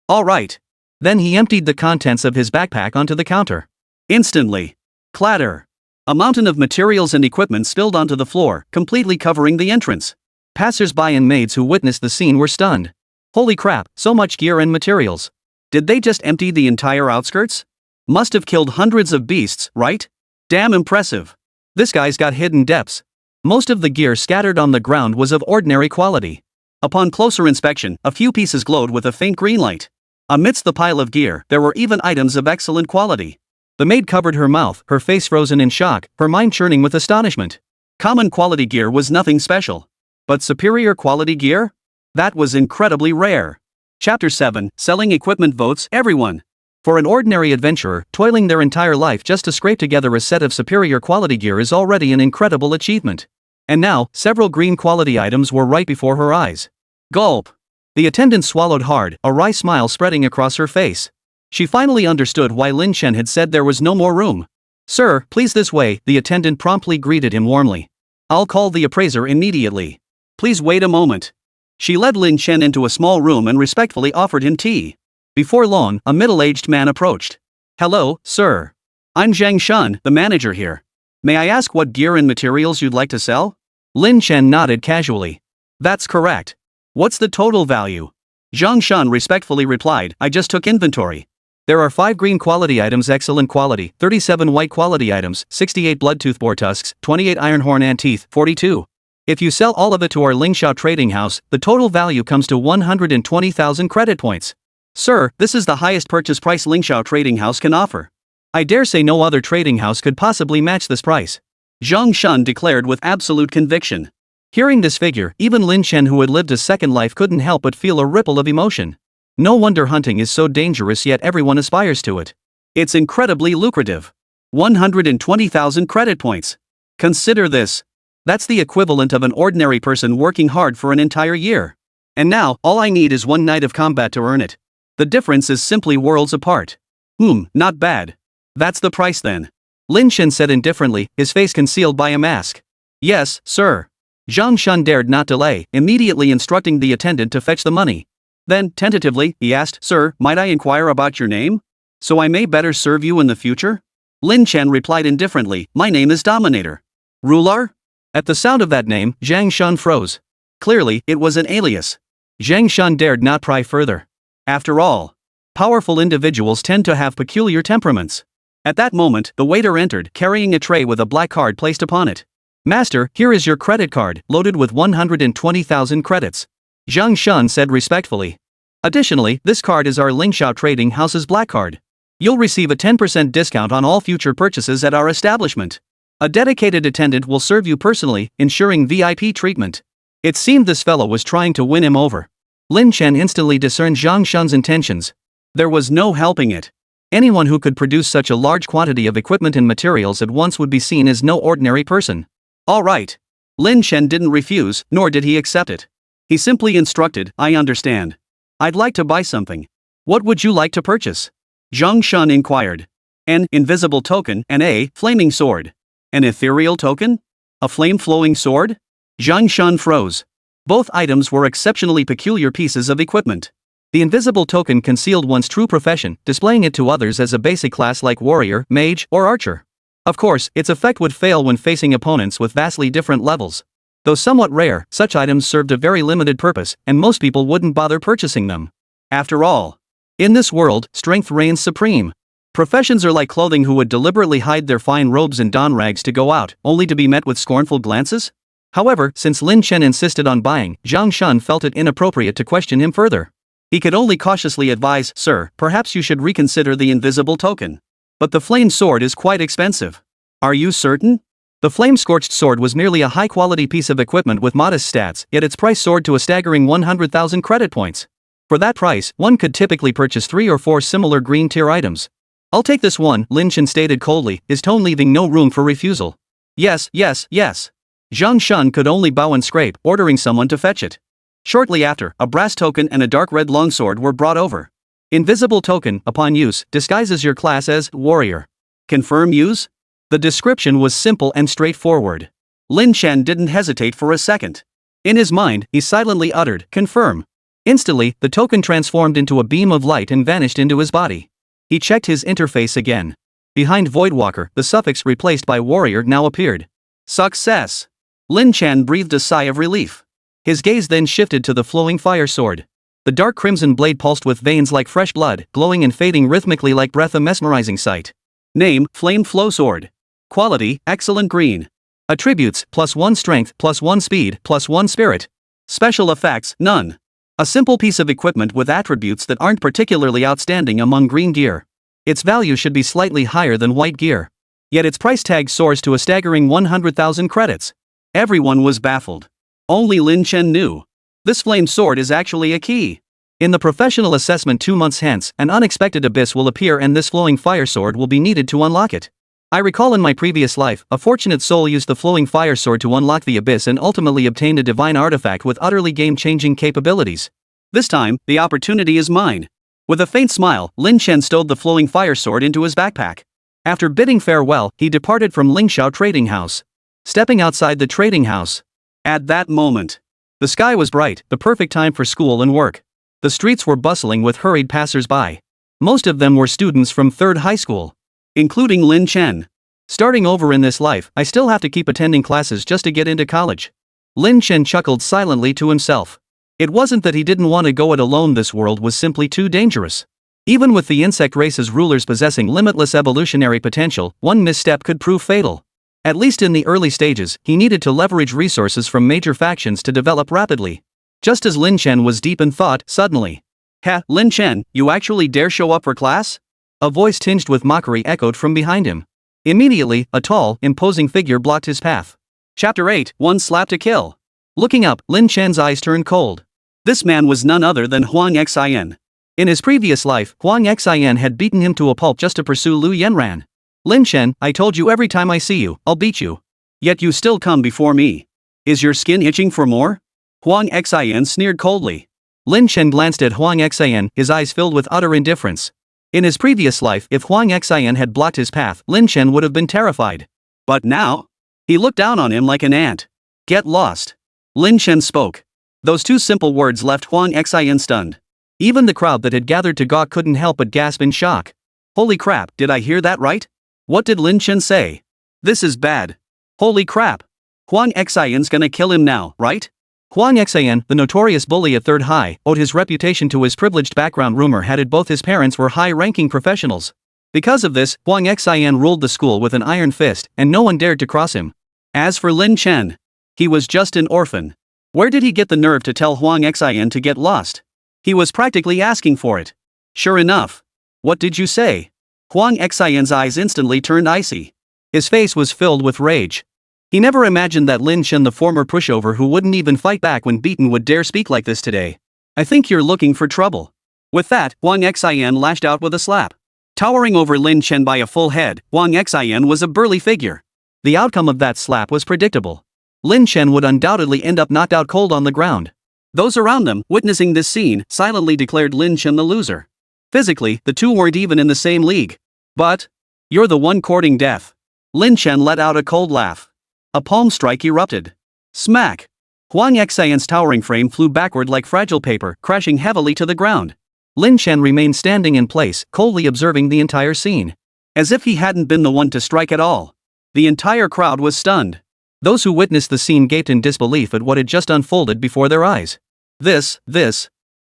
All right. Then he emptied the contents of his backpack onto the counter. Instantly. Clatter. A mountain of materials and equipment spilled onto the floor, completely covering the entrance. Passers-by and maids who witnessed the scene were stunned. Holy crap, so much gear and materials. Did they just empty the entire outskirts? Must have killed hundreds of beasts, right? Damn impressive. This guy's got hidden depths. Most of the gear scattered on the ground was of ordinary quality. Upon closer inspection, a few pieces glowed with a faint green light. Amidst the pile of gear, there were even items of excellent quality. The maid covered her mouth, her face frozen in shock, her mind churning with astonishment. Common quality gear was nothing special. But superior quality gear? That was incredibly rare. Chapter 7, Selling Equipment Votes Everyone. For an ordinary adventurer, toiling their entire life just to scrape together a set of superior quality gear is already an incredible achievement. And now, several green quality items were right before her eyes. Gulp. The attendant swallowed hard, a wry smile spreading across her face. She finally understood why Lin Chen had said there was no more room. Sir, please this way, the attendant promptly greeted him warmly. I'll call the appraiser immediately. Please wait a moment. She led Lin Chen into a small room and respectfully offered him tea. Before long, a middle-aged man approached. Hello, sir. I'm Zhang Shun, the manager here. May I ask what gear and materials you'd like to sell? Lin Chen nodded casually. That's correct. What's the total value? Zhang Shun respectfully replied, I just took inventory. There are 5 green quality items excellent quality, 37 white quality items, 68 bloodtooth boar tusks, 28 iron horn ant teeth, 42. If you sell all of it to our Lingsha trading house, the total value comes to 120,000 credit points. Sir, this is the highest purchase price Lingsha trading house can offer. I dare say no other trading house could possibly match this price. Zhang Shun declared with absolute conviction. Hearing this figure, even Lin Chen who had lived a second life couldn't help but feel a ripple of emotion. No wonder hunting is so dangerous yet everyone aspires to it. It's incredibly lucrative. 120,000 credit points. Consider this. That's the equivalent of an ordinary person working hard for an entire year. And now, all I need is one night of combat to earn it. The difference is simply worlds apart. Not bad. That's the price then. Lin Chen said indifferently, his face concealed by a mask. Yes, sir. Zhang Shun dared not delay, immediately instructing the attendant to fetch the money. Then, tentatively, he asked, Sir, might I inquire about your name? So I may better serve you in the future? Lin Chen replied indifferently, My name is Dominator. Ruler? At the sound of that name, Zhang Shun froze. Clearly, it was an alias. Zhang Shun dared not pry further. After all, powerful individuals tend to have peculiar temperaments. At that moment, the waiter entered, carrying a tray with a black card placed upon it. Master, here is your credit card, loaded with 120,000 credits. Zhang Shun said respectfully. Additionally, this card is our Lingsha Trading House's black card. You'll receive a 10% discount on all future purchases at our establishment. A dedicated attendant will serve you personally, ensuring VIP treatment. It seemed this fellow was trying to win him over. Lin Chen instantly discerned Zhang Shun's intentions. There was no helping it. Anyone who could produce such a large quantity of equipment and materials at once would be seen as no ordinary person. All right. Lin Chen didn't refuse, nor did he accept it. He simply instructed, I understand. I'd like to buy something. What would you like to purchase? Zhang Shun inquired. An invisible token and a flaming sword. An ethereal token? A flame-flowing sword? Zhang Shun froze. Both items were exceptionally peculiar pieces of equipment. The invisible token concealed one's true profession, displaying it to others as a basic class like warrior, mage, or archer. Of course, its effect would fail when facing opponents with vastly different levels. Though somewhat rare, such items served a very limited purpose, and most people wouldn't bother purchasing them. After all, in this world, strength reigns supreme. Professions are like clothing who would deliberately hide their fine robes and don rags to go out, only to be met with scornful glances? However, since Lin Chen insisted on buying, Zhang Shun felt it inappropriate to question him further. He could only cautiously advise, Sir, perhaps you should reconsider the invisible token. But the flame sword is quite expensive. Are you certain? The flame-scorched sword was merely a high-quality piece of equipment with modest stats, yet its price soared to a staggering 100,000 credit points. For that price, one could typically purchase 3 or 4 similar green-tier items. I'll take this one, Lin Chen stated coldly, his tone leaving no room for refusal. Yes. Zhang Shun could only bow and scrape, ordering someone to fetch it. Shortly after, a brass token and a dark red longsword were brought over. Invisible token, upon use, disguises your class as warrior. Confirm use? The description was simple and straightforward. Lin Chen didn't hesitate for a second. In his mind, he silently uttered, confirm. Instantly, the token transformed into a beam of light and vanished into his body. He checked his interface again. Behind Voidwalker, the suffix replaced by warrior now appeared. Success! Lin Chen breathed a sigh of relief. His gaze then shifted to the flowing fire sword. The dark crimson blade pulsed with veins like fresh blood, glowing and fading rhythmically like breath, a mesmerizing sight. Name, Flame Flow Sword. Quality, excellent green. Attributes, +1 strength, +1 speed, +1 spirit. Special effects, none. A simple piece of equipment with attributes that aren't particularly outstanding among green gear. Its value should be slightly higher than white gear. Yet its price tag soars to a staggering 100,000 credits. Everyone was baffled. Only Lin Chen knew. This flame sword is actually a key. In the professional assessment 2 months hence, an unexpected abyss will appear and this flowing fire sword will be needed to unlock it. I recall in my previous life, a fortunate soul used the flowing fire sword to unlock the abyss and ultimately obtained a divine artifact with utterly game-changing capabilities. This time, the opportunity is mine. With a faint smile, Lin Chen stowed the flowing fire sword into his backpack. After bidding farewell, he departed from Lingxiao Trading House. Stepping outside the trading house. At that moment, the sky was bright, the perfect time for school and work. The streets were bustling with hurried passers-by. Most of them were students from 3rd high school, including Lin Chen. Starting over in this life, I still have to keep attending classes just to get into college. Lin Chen chuckled silently to himself. It wasn't that he didn't want to go it alone, this world was simply too dangerous. Even with the insect race's rulers possessing limitless evolutionary potential, one misstep could prove fatal. At least in the early stages, he needed to leverage resources from major factions to develop rapidly. Just as Lin Chen was deep in thought, suddenly, "Ha, Lin Chen, you actually dare show up for class?" A voice tinged with mockery echoed from behind him. Immediately, a tall, imposing figure blocked his path. Chapter 8, One Slap to Kill. Looking up, Lin Chen's eyes turned cold. This man was none other than Huang Xin. In his previous life, Huang Xin had beaten him to a pulp just to pursue Liu Yanran. Lin Chen, I told you every time I see you, I'll beat you. Yet you still come before me. Is your skin itching for more? Huang Xin sneered coldly. Lin Chen glanced at Huang Xin, his eyes filled with utter indifference. In his previous life, if Huang Xin had blocked his path, Lin Chen would have been terrified. But now? He looked down on him like an ant. Get lost. Lin Chen spoke. Those 2 simple words left Huang Xin stunned. Even the crowd that had gathered to gawk couldn't help but gasp in shock. Holy crap, did I hear that right? What did Lin Chen say? This is bad. Holy crap. Huang Xin's gonna kill him now, right? Huang Xin, the notorious bully at 3rd High, owed his reputation to his privileged background. Rumor had it both his parents were high-ranking professionals. Because of this, Huang Xin ruled the school with an iron fist, and no one dared to cross him. As for Lin Chen, he was just an orphan. Where did he get the nerve to tell Huang Xin to get lost? He was practically asking for it. Sure enough. What did you say? Huang Xin's eyes instantly turned icy. His face was filled with rage. He never imagined that Lin Chen, the former pushover who wouldn't even fight back when beaten, would dare speak like this today. I think you're looking for trouble. With that, Huang Xin lashed out with a slap. Towering over Lin Chen by a full head, Huang Xin was a burly figure. The outcome of that slap was predictable. Lin Chen would undoubtedly end up knocked out cold on the ground. Those around them, witnessing this scene, silently declared Lin Chen the loser. Physically, the two weren't even in the same league. But, you're the one courting death. Lin Chen let out a cold laugh. A palm strike erupted. Smack! Huang Xin's towering frame flew backward like fragile paper, crashing heavily to the ground. Lin Chen remained standing in place, coldly observing the entire scene. As if he hadn't been the one to strike at all. The entire crowd was stunned. Those who witnessed the scene gaped in disbelief at what had just unfolded before their eyes. This.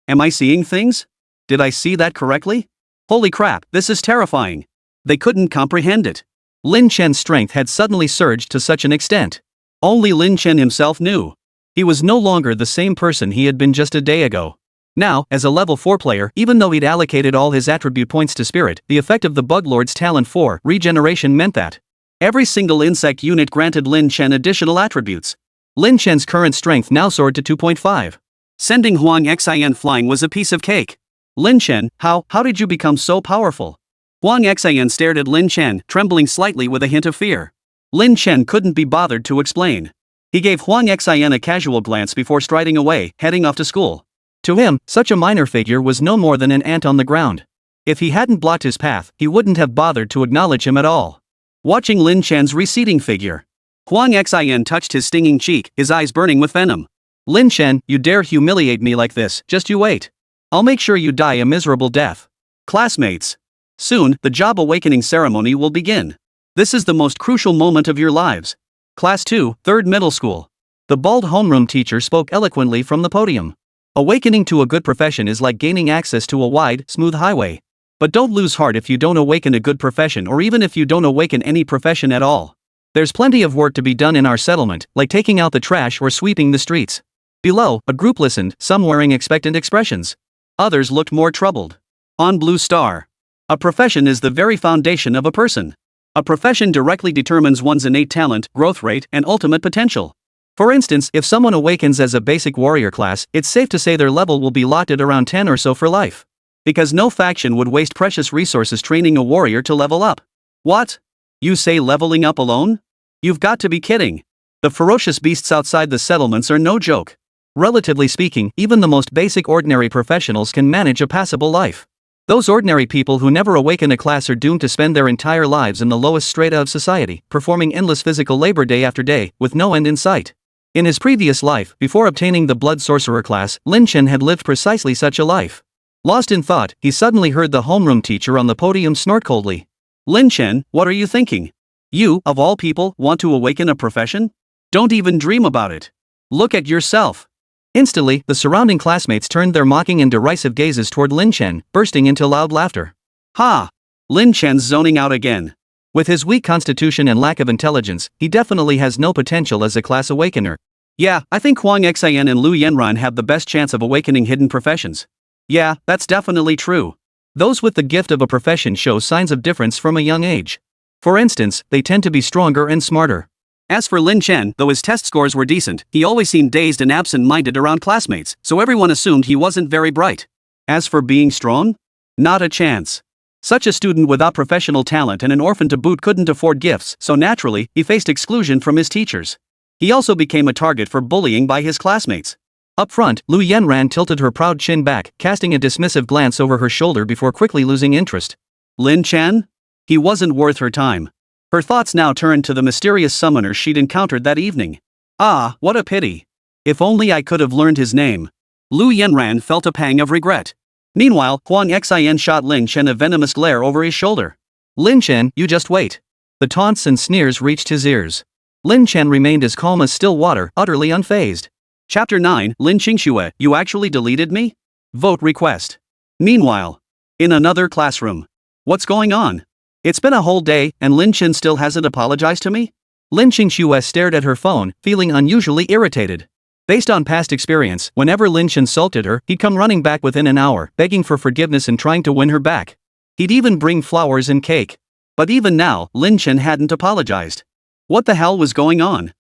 Am I seeing things? Did I see that correctly? Holy crap, this is terrifying. They couldn't comprehend it. Lin Chen's strength had suddenly surged to such an extent. Only Lin Chen himself knew. He was no longer the same person he had been just a day ago. Now, as a level 4 player, even though he'd allocated all his attribute points to spirit, the effect of the Bug Lord's talent for regeneration meant that every single insect unit granted Lin Chen additional attributes. Lin Chen's current strength now soared to 2.5. Sending Huang Xin flying was a piece of cake. Lin Chen, how did you become so powerful? Huang Xin stared at Lin Chen, trembling slightly with a hint of fear. Lin Chen couldn't be bothered to explain. He gave Huang Xin a casual glance before striding away, heading off to school. To him, such a minor figure was no more than an ant on the ground. If he hadn't blocked his path, he wouldn't have bothered to acknowledge him at all. Watching Lin Chen's receding figure, Huang Xin touched his stinging cheek, his eyes burning with venom. Lin Chen, you dare humiliate me like this, just you wait. I'll make sure you die a miserable death. Classmates. Soon, the job awakening ceremony will begin. This is the most crucial moment of your lives. Class 2, 3rd Middle School. The bald homeroom teacher spoke eloquently from the podium. Awakening to a good profession is like gaining access to a wide, smooth highway. But don't lose heart if you don't awaken a good profession, or even if you don't awaken any profession at all. There's plenty of work to be done in our settlement, like taking out the trash or sweeping the streets. Below, a group listened, some wearing expectant expressions. Others looked more troubled. On Blue Star. A profession is the very foundation of a person. A profession directly determines one's innate talent, growth rate, and ultimate potential. For instance, if someone awakens as a basic warrior class, it's safe to say their level will be locked at around 10 or so for life. Because no faction would waste precious resources training a warrior to level up. What? You say leveling up alone? You've got to be kidding. The ferocious beasts outside the settlements are no joke. Relatively speaking, even the most basic ordinary professionals can manage a passable life. Those ordinary people who never awaken a class are doomed to spend their entire lives in the lowest strata of society, performing endless physical labor day after day, with no end in sight. In his previous life, before obtaining the Blood Sorcerer class, Lin Chen had lived precisely such a life. Lost in thought, he suddenly heard the homeroom teacher on the podium snort coldly. Lin Chen, what are you thinking? You, of all people, want to awaken a profession? Don't even dream about it. Look at yourself. Instantly, the surrounding classmates turned their mocking and derisive gazes toward Lin Chen, bursting into loud laughter. Ha! Lin Chen's zoning out again. With his weak constitution and lack of intelligence, he definitely has no potential as a class awakener. Yeah, I think Huang Xin and Liu Yanran have the best chance of awakening hidden professions. Yeah, that's definitely true. Those with the gift of a profession show signs of difference from a young age. For instance, they tend to be stronger and smarter. As for Lin Chen, though his test scores were decent, he always seemed dazed and absent-minded around classmates, so everyone assumed he wasn't very bright. As for being strong? Not a chance. Such a student without professional talent and an orphan to boot couldn't afford gifts, so naturally, he faced exclusion from his teachers. He also became a target for bullying by his classmates. Up front, Liu Yanran tilted her proud chin back, casting a dismissive glance over her shoulder before quickly losing interest. Lin Chen? He wasn't worth her time. Her thoughts now turned to the mysterious summoner she'd encountered that evening. Ah, what a pity. If only I could have learned his name. Liu Yanran felt a pang of regret. Meanwhile, Huang Xin shot Lin Chen a venomous glare over his shoulder. Lin Chen, you just wait. The taunts and sneers reached his ears. Lin Chen remained as calm as still water, utterly unfazed. Chapter 9, Lin Qingxue, you actually deleted me? Vote request. Meanwhile, in another classroom. What's going on? It's been a whole day, and Lin Chen still hasn't apologized to me? Lin Qingxue stared at her phone, feeling unusually irritated. Based on past experience, whenever Lin Chen insulted her, he'd come running back within an hour, begging for forgiveness and trying to win her back. He'd even bring flowers and cake. But even now, Lin Chen hadn't apologized. What the hell was going on?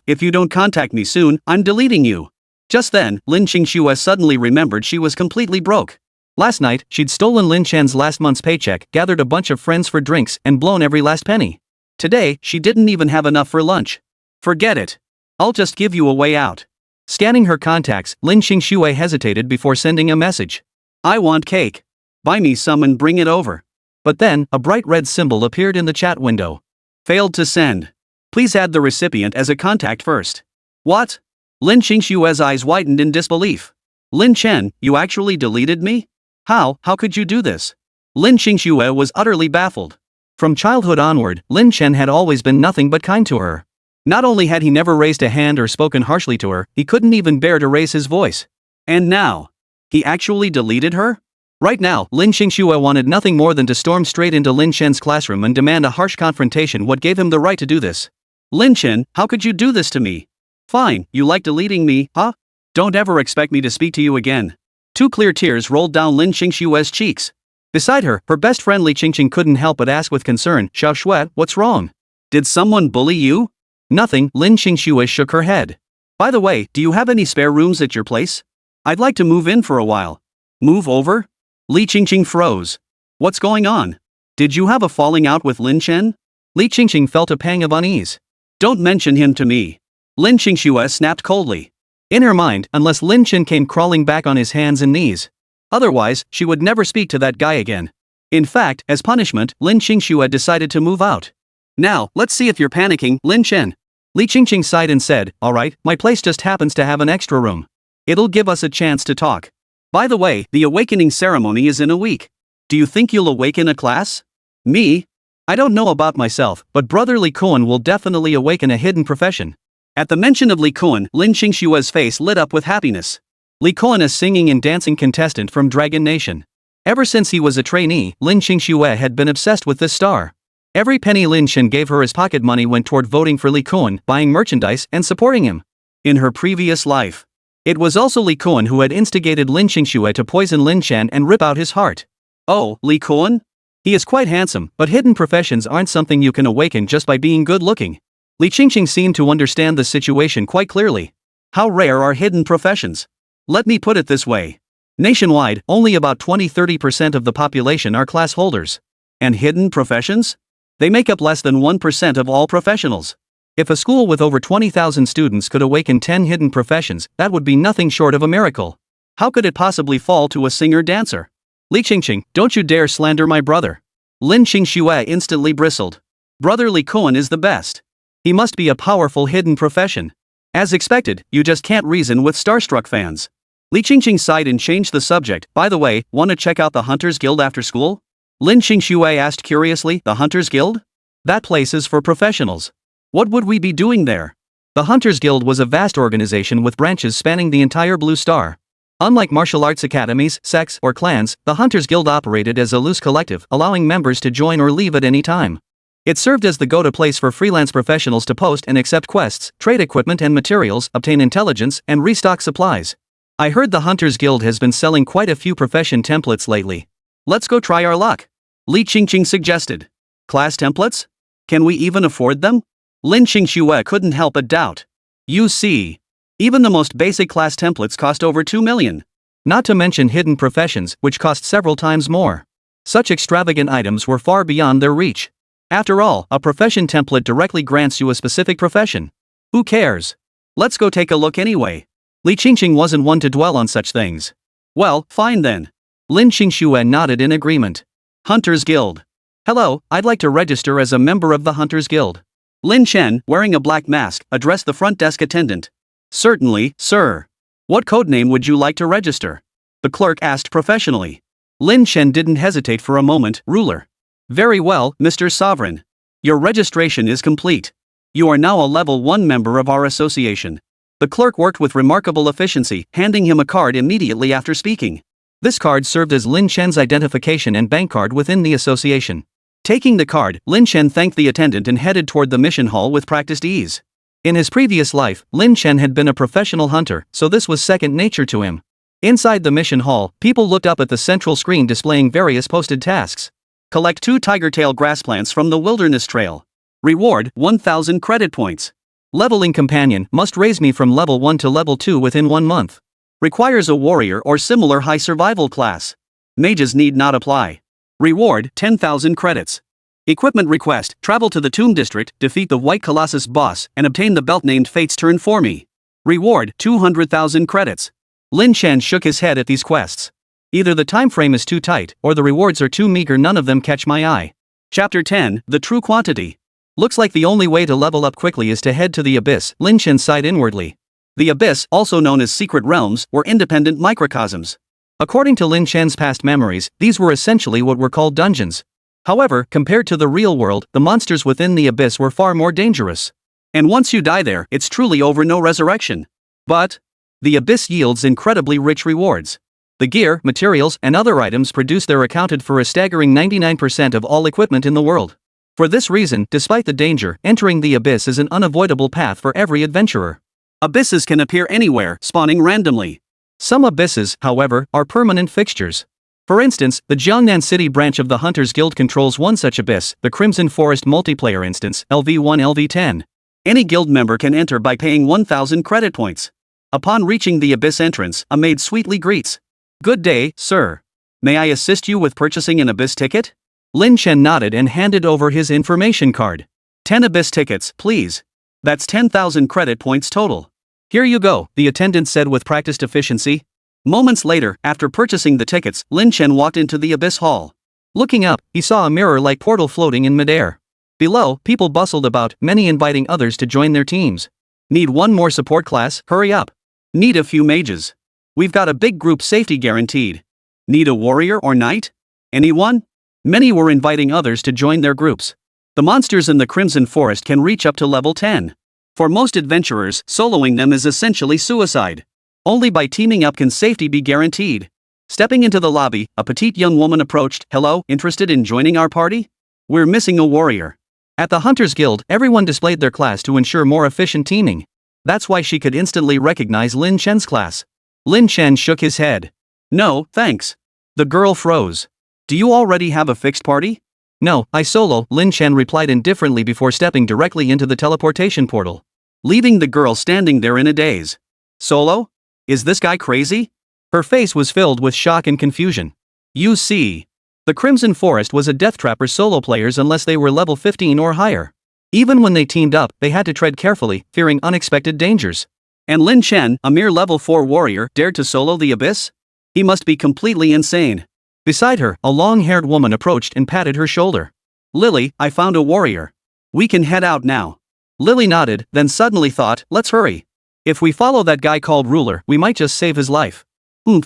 If you don't contact me soon, I'm deleting you. Just then, Lin Qingxue suddenly remembered she was completely broke. Last night, she'd stolen Lin Chen's last month's paycheck, gathered a bunch of friends for drinks, and blown every last penny. Today, she didn't even have enough for lunch. Forget it. I'll just give you a way out. Scanning her contacts, Lin Qingxue hesitated before sending a message. I want cake. Buy me some and bring it over. But then, a bright red symbol appeared in the chat window. Failed to send. Please add the recipient as a contact first. What? Lin Qingxue's eyes widened in disbelief. Lin Chen, you actually deleted me? How could you do this? Lin Qingxue was utterly baffled. From childhood onward, Lin Chen had always been nothing but kind to her. Not only had he never raised a hand or spoken harshly to her, he couldn't even bear to raise his voice. And now, he actually deleted her? Right now, Lin Qingxue wanted nothing more than to storm straight into Lin Chen's classroom and demand a harsh confrontation. What gave him the right to do this? Lin Chen, how could you do this to me? Fine, you like deleting me, huh? Don't ever expect me to speak to you again. Two clear tears rolled down Lin Qingxue's cheeks. Beside her, her best friend Li Qingxing couldn't help but ask with concern, Xiao Shui, what's wrong? Did someone bully you? Nothing, Lin Qingxue shook her head. By the way, do you have any spare rooms at your place? I'd like to move in for a while. Move over? Li Qingxing froze. What's going on? Did you have a falling out with Lin Chen? Li Qingxing felt a pang of unease. Don't mention him to me. Lin Qingxue snapped coldly. In her mind, unless Lin Chen came crawling back on his hands and knees. Otherwise, she would never speak to that guy again. In fact, as punishment, Lin Qingxue decided to move out. Now, let's see if you're panicking, Lin Chen. Li Qingxing sighed and said, alright, my place just happens to have an extra room. It'll give us a chance to talk. By the way, the awakening ceremony is in a week. Do you think you'll awaken a class? Me? I don't know about myself, but brother Li Qingxue will definitely awaken a hidden profession. At the mention of Li Qingxue, Lin Qingxue's face lit up with happiness. Li Qingxue is singing and dancing contestant from Dragon Nation. Ever since he was a trainee, Lin Qingxue had been obsessed with this star. Every penny Lin Chen gave her as pocket money went toward voting for Li Qingxue, buying merchandise, and supporting him. In her previous life, it was also Li Qingxue who had instigated Lin Qingxue to poison Lin Chen and rip out his heart. Oh, Li Qingxue? He is quite handsome, but hidden professions aren't something you can awaken just by being good-looking. Li Qingxing seemed to understand the situation quite clearly. How rare are hidden professions? Let me put it this way. Nationwide, only about 20–30% of the population are class holders. And hidden professions? They make up less than 1% of all professionals. If a school with over 20,000 students could awaken 10 hidden professions, that would be nothing short of a miracle. How could it possibly fall to a singer-dancer? Li Qingxing, don't you dare slander my brother. Lin Qingxue instantly bristled. Brother Li Qingxue is the best. He must be a powerful hidden profession. As expected, you just can't reason with starstruck fans. Li Qingxing sighed and changed the subject. By the way, want to check out the Hunters Guild after school? Lin Qingxue asked curiously. The Hunters Guild? That place is for professionals. What would we be doing there? The Hunters Guild was a vast organization with branches spanning the entire Blue Star. Unlike martial arts academies, sects, or clans, the Hunters Guild operated as a loose collective, allowing members to join or leave at any time. It served as the go-to place for freelance professionals to post and accept quests, trade equipment and materials, obtain intelligence, and restock supplies. I heard the Hunters Guild has been selling quite a few profession templates lately. Let's go try our luck. Li Qingxing suggested. Class templates? Can we even afford them? Lin Qingxue couldn't help but doubt. You see. Even the most basic class templates cost over 2 million. Not to mention hidden professions, which cost several times more. Such extravagant items were far beyond their reach. After all, a profession template directly grants you a specific profession. Who cares? Let's go take a look anyway. Li Qingxing wasn't one to dwell on such things. Well, fine then. Lin Qingxue nodded in agreement. Hunters Guild. Hello, I'd like to register as a member of the Hunters Guild. Lin Chen, wearing a black mask, addressed the front desk attendant. Certainly, sir. What codename would you like to register? The clerk asked professionally. Lin Chen didn't hesitate for a moment. Ruler. Very well, Mr. Sovereign. Your registration is complete. You are now a level 1 member of our association. The clerk worked with remarkable efficiency, handing him a card immediately after speaking. This card served as Lin Chen's identification and bank card within the association. Taking the card, Lin Chen thanked the attendant and headed toward the mission hall with practiced ease. In his previous life, Lin Chen had been a professional hunter, so this was second nature to him. Inside the mission hall, people looked up at the central screen displaying various posted tasks. Collect 2 tiger tail grass plants from the wilderness trail. Reward, 1,000 credit points. Leveling companion, must raise me from level 1 to level 2 within 1 month. Requires a warrior or similar high survival class. Mages need not apply. Reward, 10,000 credits. Equipment request, travel to the Tomb District, defeat the White Colossus boss, and obtain the belt named Fate's Turn for me. Reward, 200,000 credits. Lin Chen shook his head at these quests. Either the time frame is too tight, or the rewards are too meager. None of them catch my eye. Chapter 10, The True Quantity. Looks like the only way to level up quickly is to head to the Abyss, Lin Chen sighed inwardly. The Abyss, also known as Secret Realms, were independent microcosms. According to Lin Chen's past memories, these were essentially what were called dungeons. However, compared to the real world, the monsters within the Abyss were far more dangerous. And once you die there, it's truly over, no resurrection. But the Abyss yields incredibly rich rewards. The gear, materials, and other items produced there accounted for a staggering 99% of all equipment in the world. For this reason, despite the danger, entering the Abyss is an unavoidable path for every adventurer. Abysses can appear anywhere, spawning randomly. Some abysses, however, are permanent fixtures. For instance, the Jiangnan City branch of the Hunters Guild controls one such abyss, the Crimson Forest multiplayer instance, LV1 LV10. Any guild member can enter by paying 1,000 credit points. Upon reaching the abyss entrance, a maid sweetly greets. Good day, sir. May I assist you with purchasing an abyss ticket? Lin Chen nodded and handed over his information card. 10 abyss tickets, please. That's 10,000 credit points total. Here you go, the attendant said with practiced efficiency. Moments later, after purchasing the tickets, Lin Chen walked into the Abyss Hall. Looking up, he saw a mirror-like portal floating in midair. Below, people bustled about, many inviting others to join their teams. Need one more support class? Hurry up. Need a few mages. We've got a big group safety guaranteed. Need a warrior or knight? Anyone? Many were inviting others to join their groups. The monsters in the Crimson Forest can reach up to level 10. For most adventurers, soloing them is essentially suicide. Only by teaming up can safety be guaranteed. Stepping into the lobby, a petite young woman approached. Hello, interested in joining our party? We're missing a warrior. At the Hunters Guild, everyone displayed their class to ensure more efficient teaming. That's why she could instantly recognize Lin Chen's class. Lin Chen shook his head. No, thanks. The girl froze. Do you already have a fixed party? No, I solo, Lin Chen replied indifferently before stepping directly into the teleportation portal, leaving the girl standing there in a daze. Solo? Is this guy crazy? Her face was filled with shock and confusion. You see, the Crimson Forest was a death trap for solo players unless they were level 15 or higher. Even when they teamed up, they had to tread carefully, fearing unexpected dangers. And Lin Chen, a mere level 4 warrior, dared to solo the Abyss? He must be completely insane. Beside her, a long-haired woman approached and patted her shoulder. Lily, I found a warrior. We can head out now. Lily nodded, then suddenly thought, let's hurry. If we follow that guy called Ruler, we might just save his life.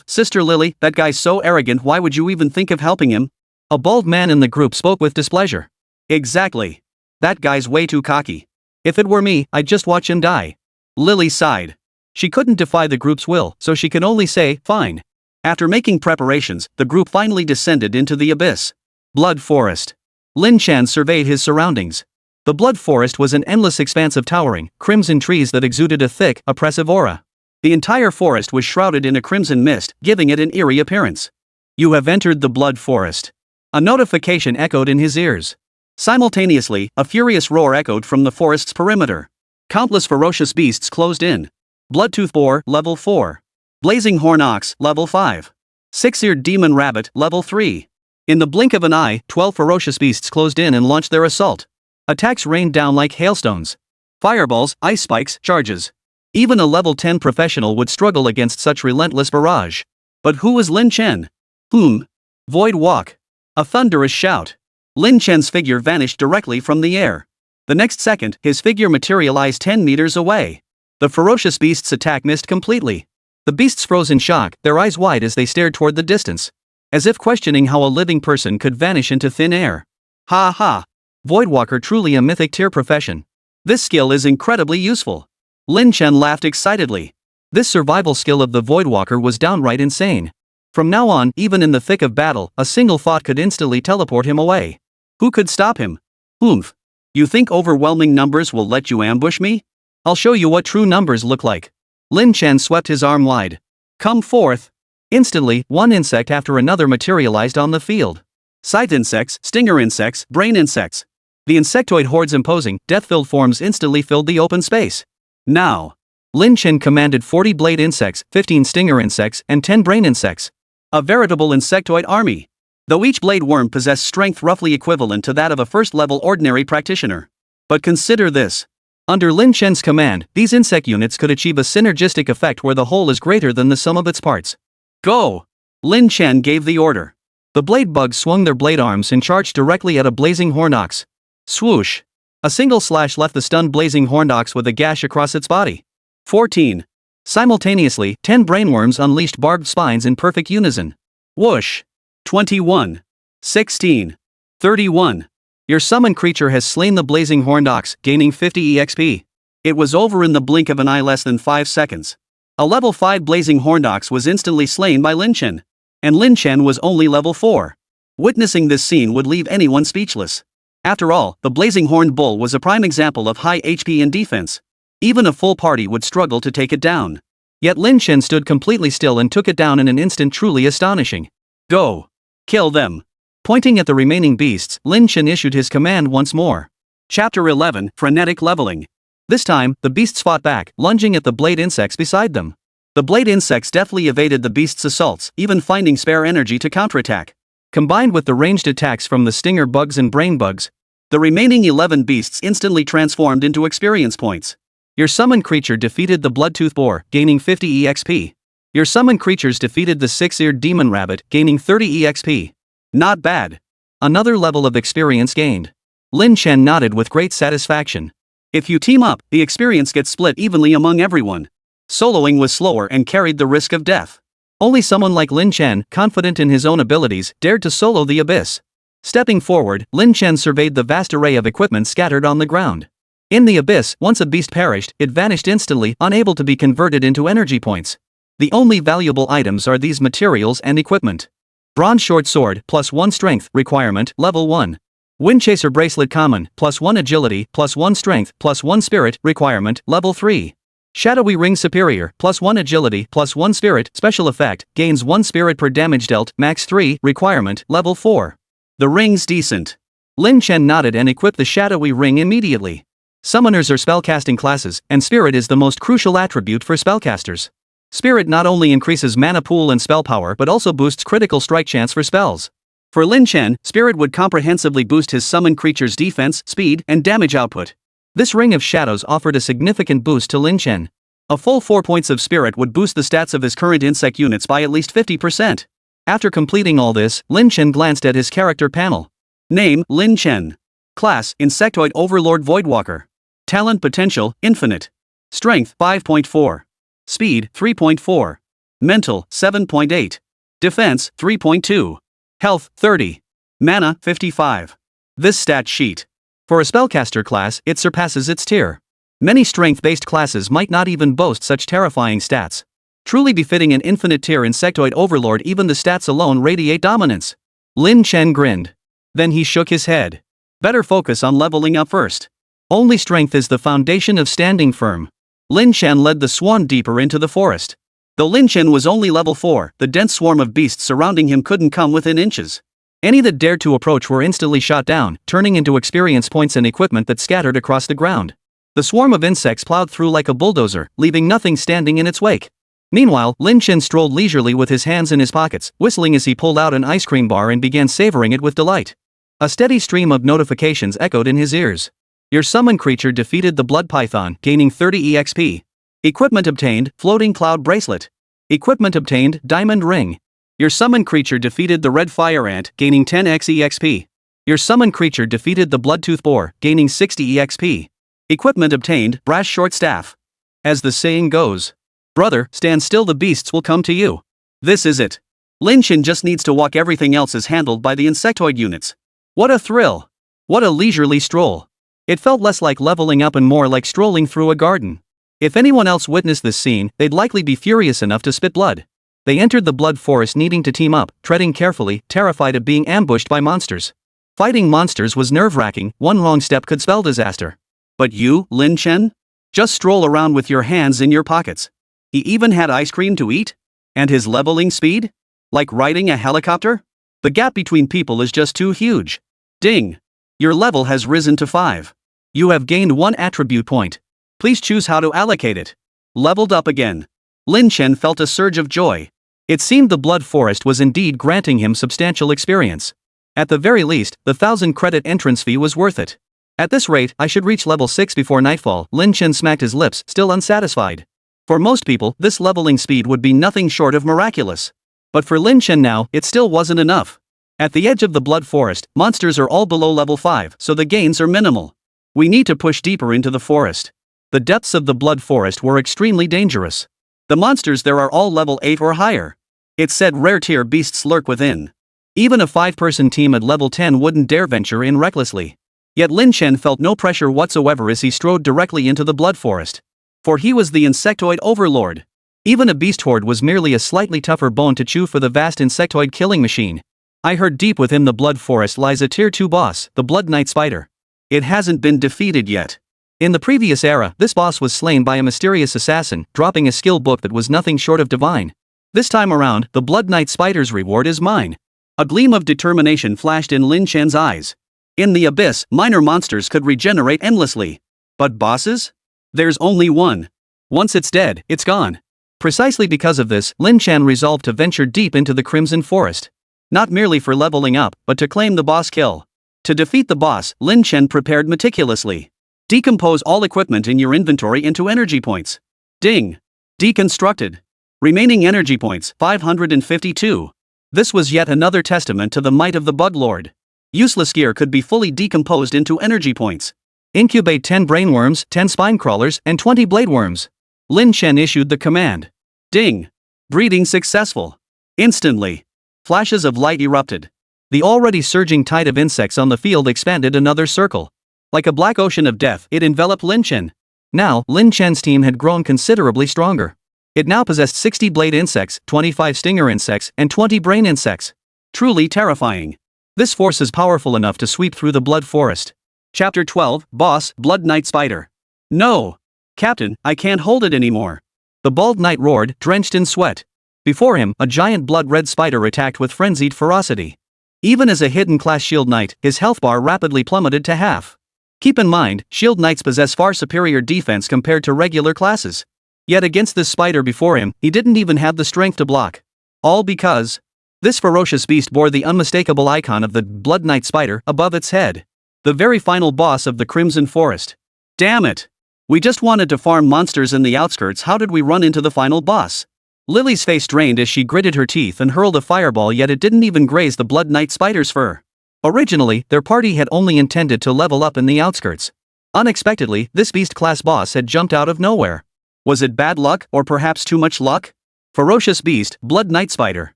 Sister Lily, that guy's so arrogant, why would you even think of helping him? A bald man in the group spoke with displeasure. Exactly. That guy's way too cocky. If it were me, I'd just watch him die. Lily sighed. She couldn't defy the group's will, so she could only say, fine. After making preparations, the group finally descended into the abyss. Blood Forest. Lin Chen surveyed his surroundings. The Blood Forest was an endless expanse of towering, crimson trees that exuded a thick, oppressive aura. The entire forest was shrouded in a crimson mist, giving it an eerie appearance. You have entered the Blood Forest. A notification echoed in his ears. Simultaneously, a furious roar echoed from the forest's perimeter. Countless ferocious beasts closed in. Bloodtooth Boar, level 4. Blazing Horn Ox, level 5. Six-eared Demon Rabbit, level 3. In the blink of an eye, 12 ferocious beasts closed in and launched their assault. Attacks rained down like hailstones. Fireballs, ice spikes, charges. Even a level 10 professional would struggle against such relentless barrage. But who was Lin Chen? Void Walk. A thunderous shout. Lin Chen's figure vanished directly from the air. The next second, his figure materialized 10 meters away. The ferocious beast's attack missed completely. The beasts froze in shock, their eyes wide as they stared toward the distance, as if questioning how a living person could vanish into thin air. Ha ha! Voidwalker, truly a mythic tier profession. This skill is incredibly useful. Lin Chen laughed excitedly. This survival skill of the Voidwalker was downright insane. From now on, even in the thick of battle, a single thought could instantly teleport him away. Who could stop him? You think overwhelming numbers will let you ambush me? I'll show you what true numbers look like. Lin Chen swept his arm wide. Come forth. Instantly, one insect after another materialized on the field. Scythe insects, stinger insects, brain insects. The insectoid horde's imposing, death-filled forms instantly filled the open space. Now. Lin Chen commanded 40 blade insects, 15 stinger insects, and 10 brain insects. A veritable insectoid army. Though each blade worm possessed strength roughly equivalent to that of a first-level ordinary practitioner. But consider this. Under Lin Chen's command, these insect units could achieve a synergistic effect where the whole is greater than the sum of its parts. Go! Lin Chen gave the order. The blade bugs swung their blade arms and charged directly at a blazing horned ox. Swoosh! A single slash left the stunned blazing horned ox with a gash across its body. 14. Simultaneously, 10 brainworms unleashed barbed spines in perfect unison. Whoosh! 21. 16. 31. Your summoned creature has slain the blazing horned ox, gaining 50 EXP. It was over in the blink of an eye, less than 5 seconds. A level 5 blazing horned ox was instantly slain by Lin Chen. And Lin Chen was only level 4. Witnessing this scene would leave anyone speechless. After all, the blazing horned bull was a prime example of high HP and defense. Even a full party would struggle to take it down. Yet Lin Chen stood completely still and took it down in an instant, truly astonishing. Go! Kill them! Pointing at the remaining beasts, Lin Chen issued his command once more. Chapter 11, Frenetic Leveling. This time, the beasts fought back, lunging at the blade insects beside them. The blade insects deftly evaded the beasts' assaults, even finding spare energy to counterattack. Combined with the ranged attacks from the stinger bugs and brain bugs, The remaining 11 beasts instantly transformed into experience points. Your summoned creature defeated the Bloodtooth Boar, gaining 50 EXP. Your summoned creatures defeated the 6-eared demon rabbit, gaining 30 EXP. Not bad. Another level of experience gained. Lin Chen nodded with great satisfaction. If you team up, the experience gets split evenly among everyone. Soloing was slower and carried the risk of death. Only someone like Lin Chen, confident in his own abilities, dared to solo the abyss. Stepping forward, Lin Chen surveyed the vast array of equipment scattered on the ground. In the abyss, once a beast perished, it vanished instantly, unable to be converted into energy points. The only valuable items are these materials and equipment. Bronze short sword, +1 strength, requirement, level 1. Windchaser bracelet common, +1 agility, +1 strength, +1 spirit, requirement, level 3. Shadowy ring superior, +1 agility, +1 spirit, special effect, gains 1 spirit per damage dealt, max 3, requirement, level 4. The ring's decent. Lin Chen nodded and equipped the shadowy ring immediately. Summoners are spellcasting classes, and spirit is the most crucial attribute for spellcasters. Spirit not only increases mana pool and spell power but also boosts critical strike chance for spells. For Lin Chen, spirit would comprehensively boost his summoned creature's defense, speed, and damage output. This ring of shadows offered a significant boost to Lin Chen. A full 4 points of spirit would boost the stats of his current insect units by at least 50%. After completing all this, Lin Chen glanced at his character panel. Name, Lin Chen. Class, Insectoid Overlord Voidwalker. Talent potential, infinite. Strength, 5.4. Speed, 3.4. Mental, 7.8. Defense, 3.2. Health, 30. Mana, 55. This stat sheet. For a spellcaster class, it surpasses its tier. Many strength-based classes might not even boast such terrifying stats. Truly befitting an infinite tier Insectoid Overlord, even the stats alone radiate dominance. Lin Chen grinned. Then he shook his head. Better focus on leveling up first. Only strength is the foundation of standing firm. Lin Chen led the swan deeper into the forest. Though Lin Chen was only level 4, the dense swarm of beasts surrounding him couldn't come within inches. Any that dared to approach were instantly shot down, turning into experience points and equipment that scattered across the ground. The swarm of insects plowed through like a bulldozer, leaving nothing standing in its wake. Meanwhile, Lin Chen strolled leisurely with his hands in his pockets, whistling as he pulled out an ice cream bar and began savoring it with delight. A steady stream of notifications echoed in his ears. Your summoned creature defeated the blood python, gaining 30 EXP. Equipment obtained, floating cloud bracelet. Equipment obtained, diamond ring. Your summoned creature defeated the red fire ant, gaining 10x EXP. Your summoned creature defeated the Bloodtooth Boar, gaining 60 EXP. Equipment obtained, brass short staff. As the saying goes, brother, stand still, the beasts will come to you. This is it. Lin Chen just needs to walk, everything else is handled by the insectoid units. What a thrill. What a leisurely stroll. It felt less like leveling up and more like strolling through a garden. If anyone else witnessed this scene, they'd likely be furious enough to spit blood. They entered the blood forest needing to team up, treading carefully, terrified of being ambushed by monsters. Fighting monsters was nerve-wracking, one wrong step could spell disaster. But you, Lin Chen? Just stroll around with your hands in your pockets. He even had ice cream to eat? And his leveling speed? Like riding a helicopter? The gap between people is just too huge. Ding! Your level has risen to 5. You have gained 1 attribute point. Please choose how to allocate it. Leveled up again. Lin Chen felt a surge of joy. It seemed the blood forest was indeed granting him substantial experience. At the very least, the 1,000 credit entrance fee was worth it. At this rate, I should reach level 6 before nightfall. Lin Chen smacked his lips, still unsatisfied. For most people, this leveling speed would be nothing short of miraculous. But for Lin Chen now, it still wasn't enough. At the edge of the blood forest, monsters are all below level 5, so the gains are minimal. We need to push deeper into the forest. The depths of the blood forest were extremely dangerous. The monsters there are all level 8 or higher. It said rare tier beasts lurk within. Even a 5-person team at level 10 wouldn't dare venture in recklessly. Yet Lin Chen felt no pressure whatsoever as he strode directly into the blood forest. For he was the insectoid overlord. Even a beast horde was merely a slightly tougher bone to chew for the vast insectoid killing machine. I heard deep within the blood forest lies a tier 2 boss, the Bloodnight Spider. It hasn't been defeated yet. In the previous era, this boss was slain by a mysterious assassin, dropping a skill book that was nothing short of divine. This time around, the Bloodnight Spider's reward is mine. A gleam of determination flashed in Lin Chen's eyes. In the abyss, minor monsters could regenerate endlessly. But bosses? There's only one. Once it's dead, it's gone. Precisely because of this, Lin Chen resolved to venture deep into the Crimson Forest. Not merely for leveling up, but to claim the boss kill. To defeat the boss, Lin Chen prepared meticulously. Decompose all equipment in your inventory into energy points. Ding. Deconstructed. Remaining energy points, 552. This was yet another testament to the might of the Bug Lord. Useless gear could be fully decomposed into energy points. Incubate 10 brainworms, 10 spine crawlers, and 20 blade worms. Lin Chen issued the command. Ding. Breeding successful. Instantly. Flashes of light erupted. The already surging tide of insects on the field expanded another circle. Like a black ocean of death, it enveloped Lin Chen. Now, Lin Chen's team had grown considerably stronger. It now possessed 60 blade insects, 25 stinger insects, and 20 brain insects. Truly terrifying. This force is powerful enough to sweep through the blood forest. Chapter 12, Boss, Blood Knight Spider. No! Captain, I can't hold it anymore. The bald knight roared, drenched in sweat. Before him, a giant blood-red spider attacked with frenzied ferocity. Even as a hidden class shield knight, his health bar rapidly plummeted to half. Keep in mind, shield knights possess far superior defense compared to regular classes. Yet against this spider before him, he didn't even have the strength to block. All because this ferocious beast bore the unmistakable icon of the Blood Knight Spider above its head. The very final boss of the Crimson Forest. Damn it! We just wanted to farm monsters in the outskirts. How did we run into the final boss? Lily's face drained as she gritted her teeth and hurled a fireball, yet it didn't even graze the Blood Knight Spider's fur. Originally, their party had only intended to level up in the outskirts. Unexpectedly, this beast-class boss had jumped out of nowhere. Was it bad luck, or perhaps too much luck? Ferocious Beast, Blood Knight Spider.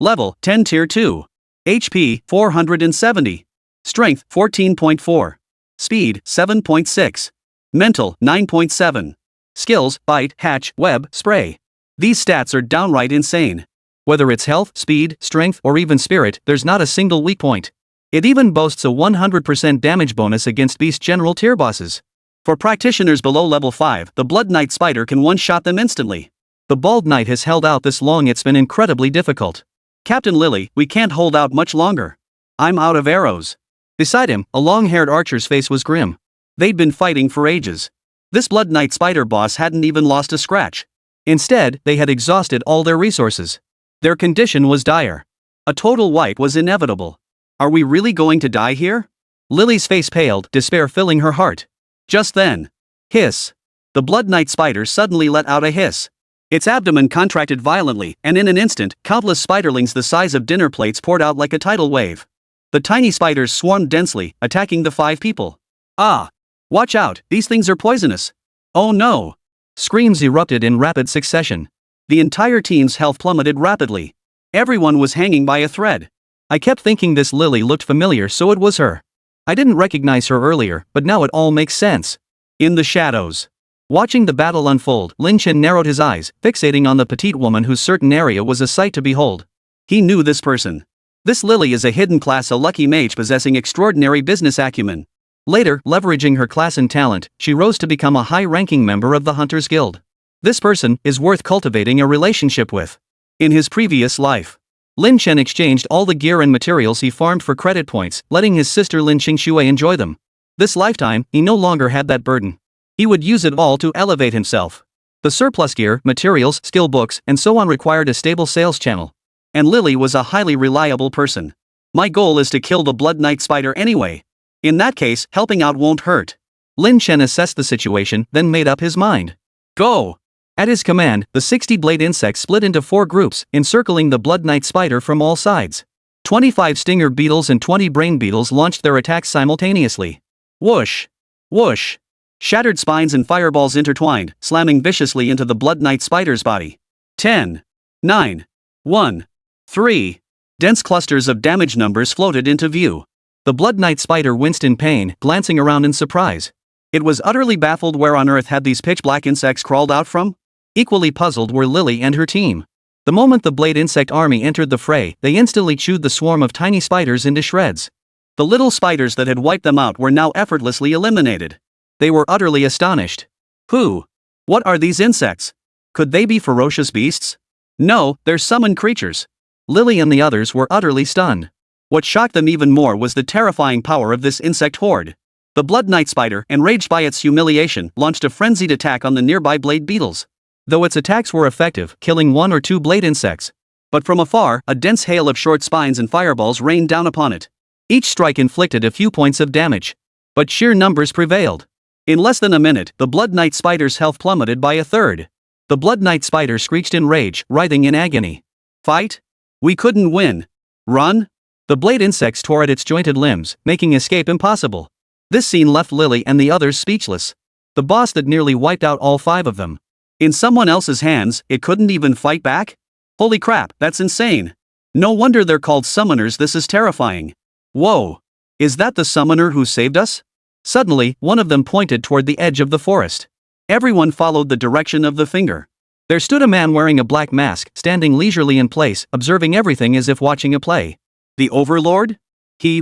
Level, 10 Tier 2. HP, 470. Strength, 14.4. Speed, 7.6. Mental, 9.7. Skills, Bite, Hatch, Web, Spray. These stats are downright insane. Whether it's health, speed, strength, or even spirit, there's not a single weak point. It even boasts a 100% damage bonus against Beast General tier bosses. For practitioners below level 5, the Blood Knight Spider can one-shot them instantly. The Bald Knight has held out this long, it's been incredibly difficult. Captain Lily, we can't hold out much longer. I'm out of arrows. Beside him, a long-haired archer's face was grim. They'd been fighting for ages. This Blood Knight Spider boss hadn't even lost a scratch. Instead, they had exhausted all their resources. Their condition was dire. A total wipe was inevitable. Are we really going to die here? Lily's face paled, despair filling her heart. Just then. Hiss. The Blood Knight Spider suddenly let out a hiss. Its abdomen contracted violently, and in an instant, countless spiderlings the size of dinner plates poured out like a tidal wave. The tiny spiders swarmed densely, attacking the 5 people. Ah! Watch out, these things are poisonous. Oh no! Screams erupted in rapid succession. The entire team's health plummeted rapidly. Everyone was hanging by a thread. I kept thinking this Lily looked familiar, so it was her. I didn't recognize her earlier, but now it all makes sense. In the shadows. Watching the battle unfold, Lin Chen narrowed his eyes, fixating on the petite woman whose certain area was a sight to behold. He knew this person. This Lily is a hidden class, a lucky mage possessing extraordinary business acumen. Later, leveraging her class and talent, she rose to become a high-ranking member of the Hunters Guild. This person is worth cultivating a relationship with. In his previous life, Lin Chen exchanged all the gear and materials he farmed for credit points, letting his sister Lin Qingxue enjoy them. This lifetime, he no longer had that burden. He would use it all to elevate himself. The surplus gear, materials, skill books, and so on required a stable sales channel. And Lily was a highly reliable person. My goal is to kill the Blood Knight Spider anyway. In that case, helping out won't hurt. Lin Chen assessed the situation, then made up his mind. Go! At his command, the 60 blade insects split into 4 groups, encircling the Blood Knight Spider from all sides. 25 stinger beetles and 20 brain beetles launched their attacks simultaneously. Whoosh! Whoosh! Shattered spines and fireballs intertwined, slamming viciously into the Blood Knight Spider's body. 10, 9, 1, 3. Dense clusters of damage numbers floated into view. The Blood Knight Spider winced in pain, glancing around in surprise. It was utterly baffled where on earth had these pitch-black insects crawled out from? Equally puzzled were Lily and her team. The moment the blade insect army entered the fray, they instantly chewed the swarm of tiny spiders into shreds. The little spiders that had wiped them out were now effortlessly eliminated. They were utterly astonished. Who? What are these insects? Could they be ferocious beasts? No, they're summoned creatures. Lily and the others were utterly stunned. What shocked them even more was the terrifying power of this insect horde. The Blood Knight Spider, enraged by its humiliation, launched a frenzied attack on the nearby blade beetles. Though its attacks were effective, killing 1 or 2 blade insects. But from afar, a dense hail of short spines and fireballs rained down upon it. Each strike inflicted a few points of damage. But sheer numbers prevailed. In less than a minute, the Blood Knight Spider's health plummeted by a third. The Blood Knight Spider screeched in rage, writhing in agony. Fight? We couldn't win. Run? The blade insects tore at its jointed limbs, making escape impossible. This scene left Lily and the others speechless. The boss that nearly wiped out all 5 of them. In someone else's hands, it couldn't even fight back? Holy crap, that's insane. No wonder they're called summoners. This is terrifying. Whoa. Is that the summoner who saved us? Suddenly, one of them pointed toward the edge of the forest. Everyone followed the direction of the finger. There stood a man wearing a black mask, standing leisurely in place, observing everything as if watching a play. The Overlord?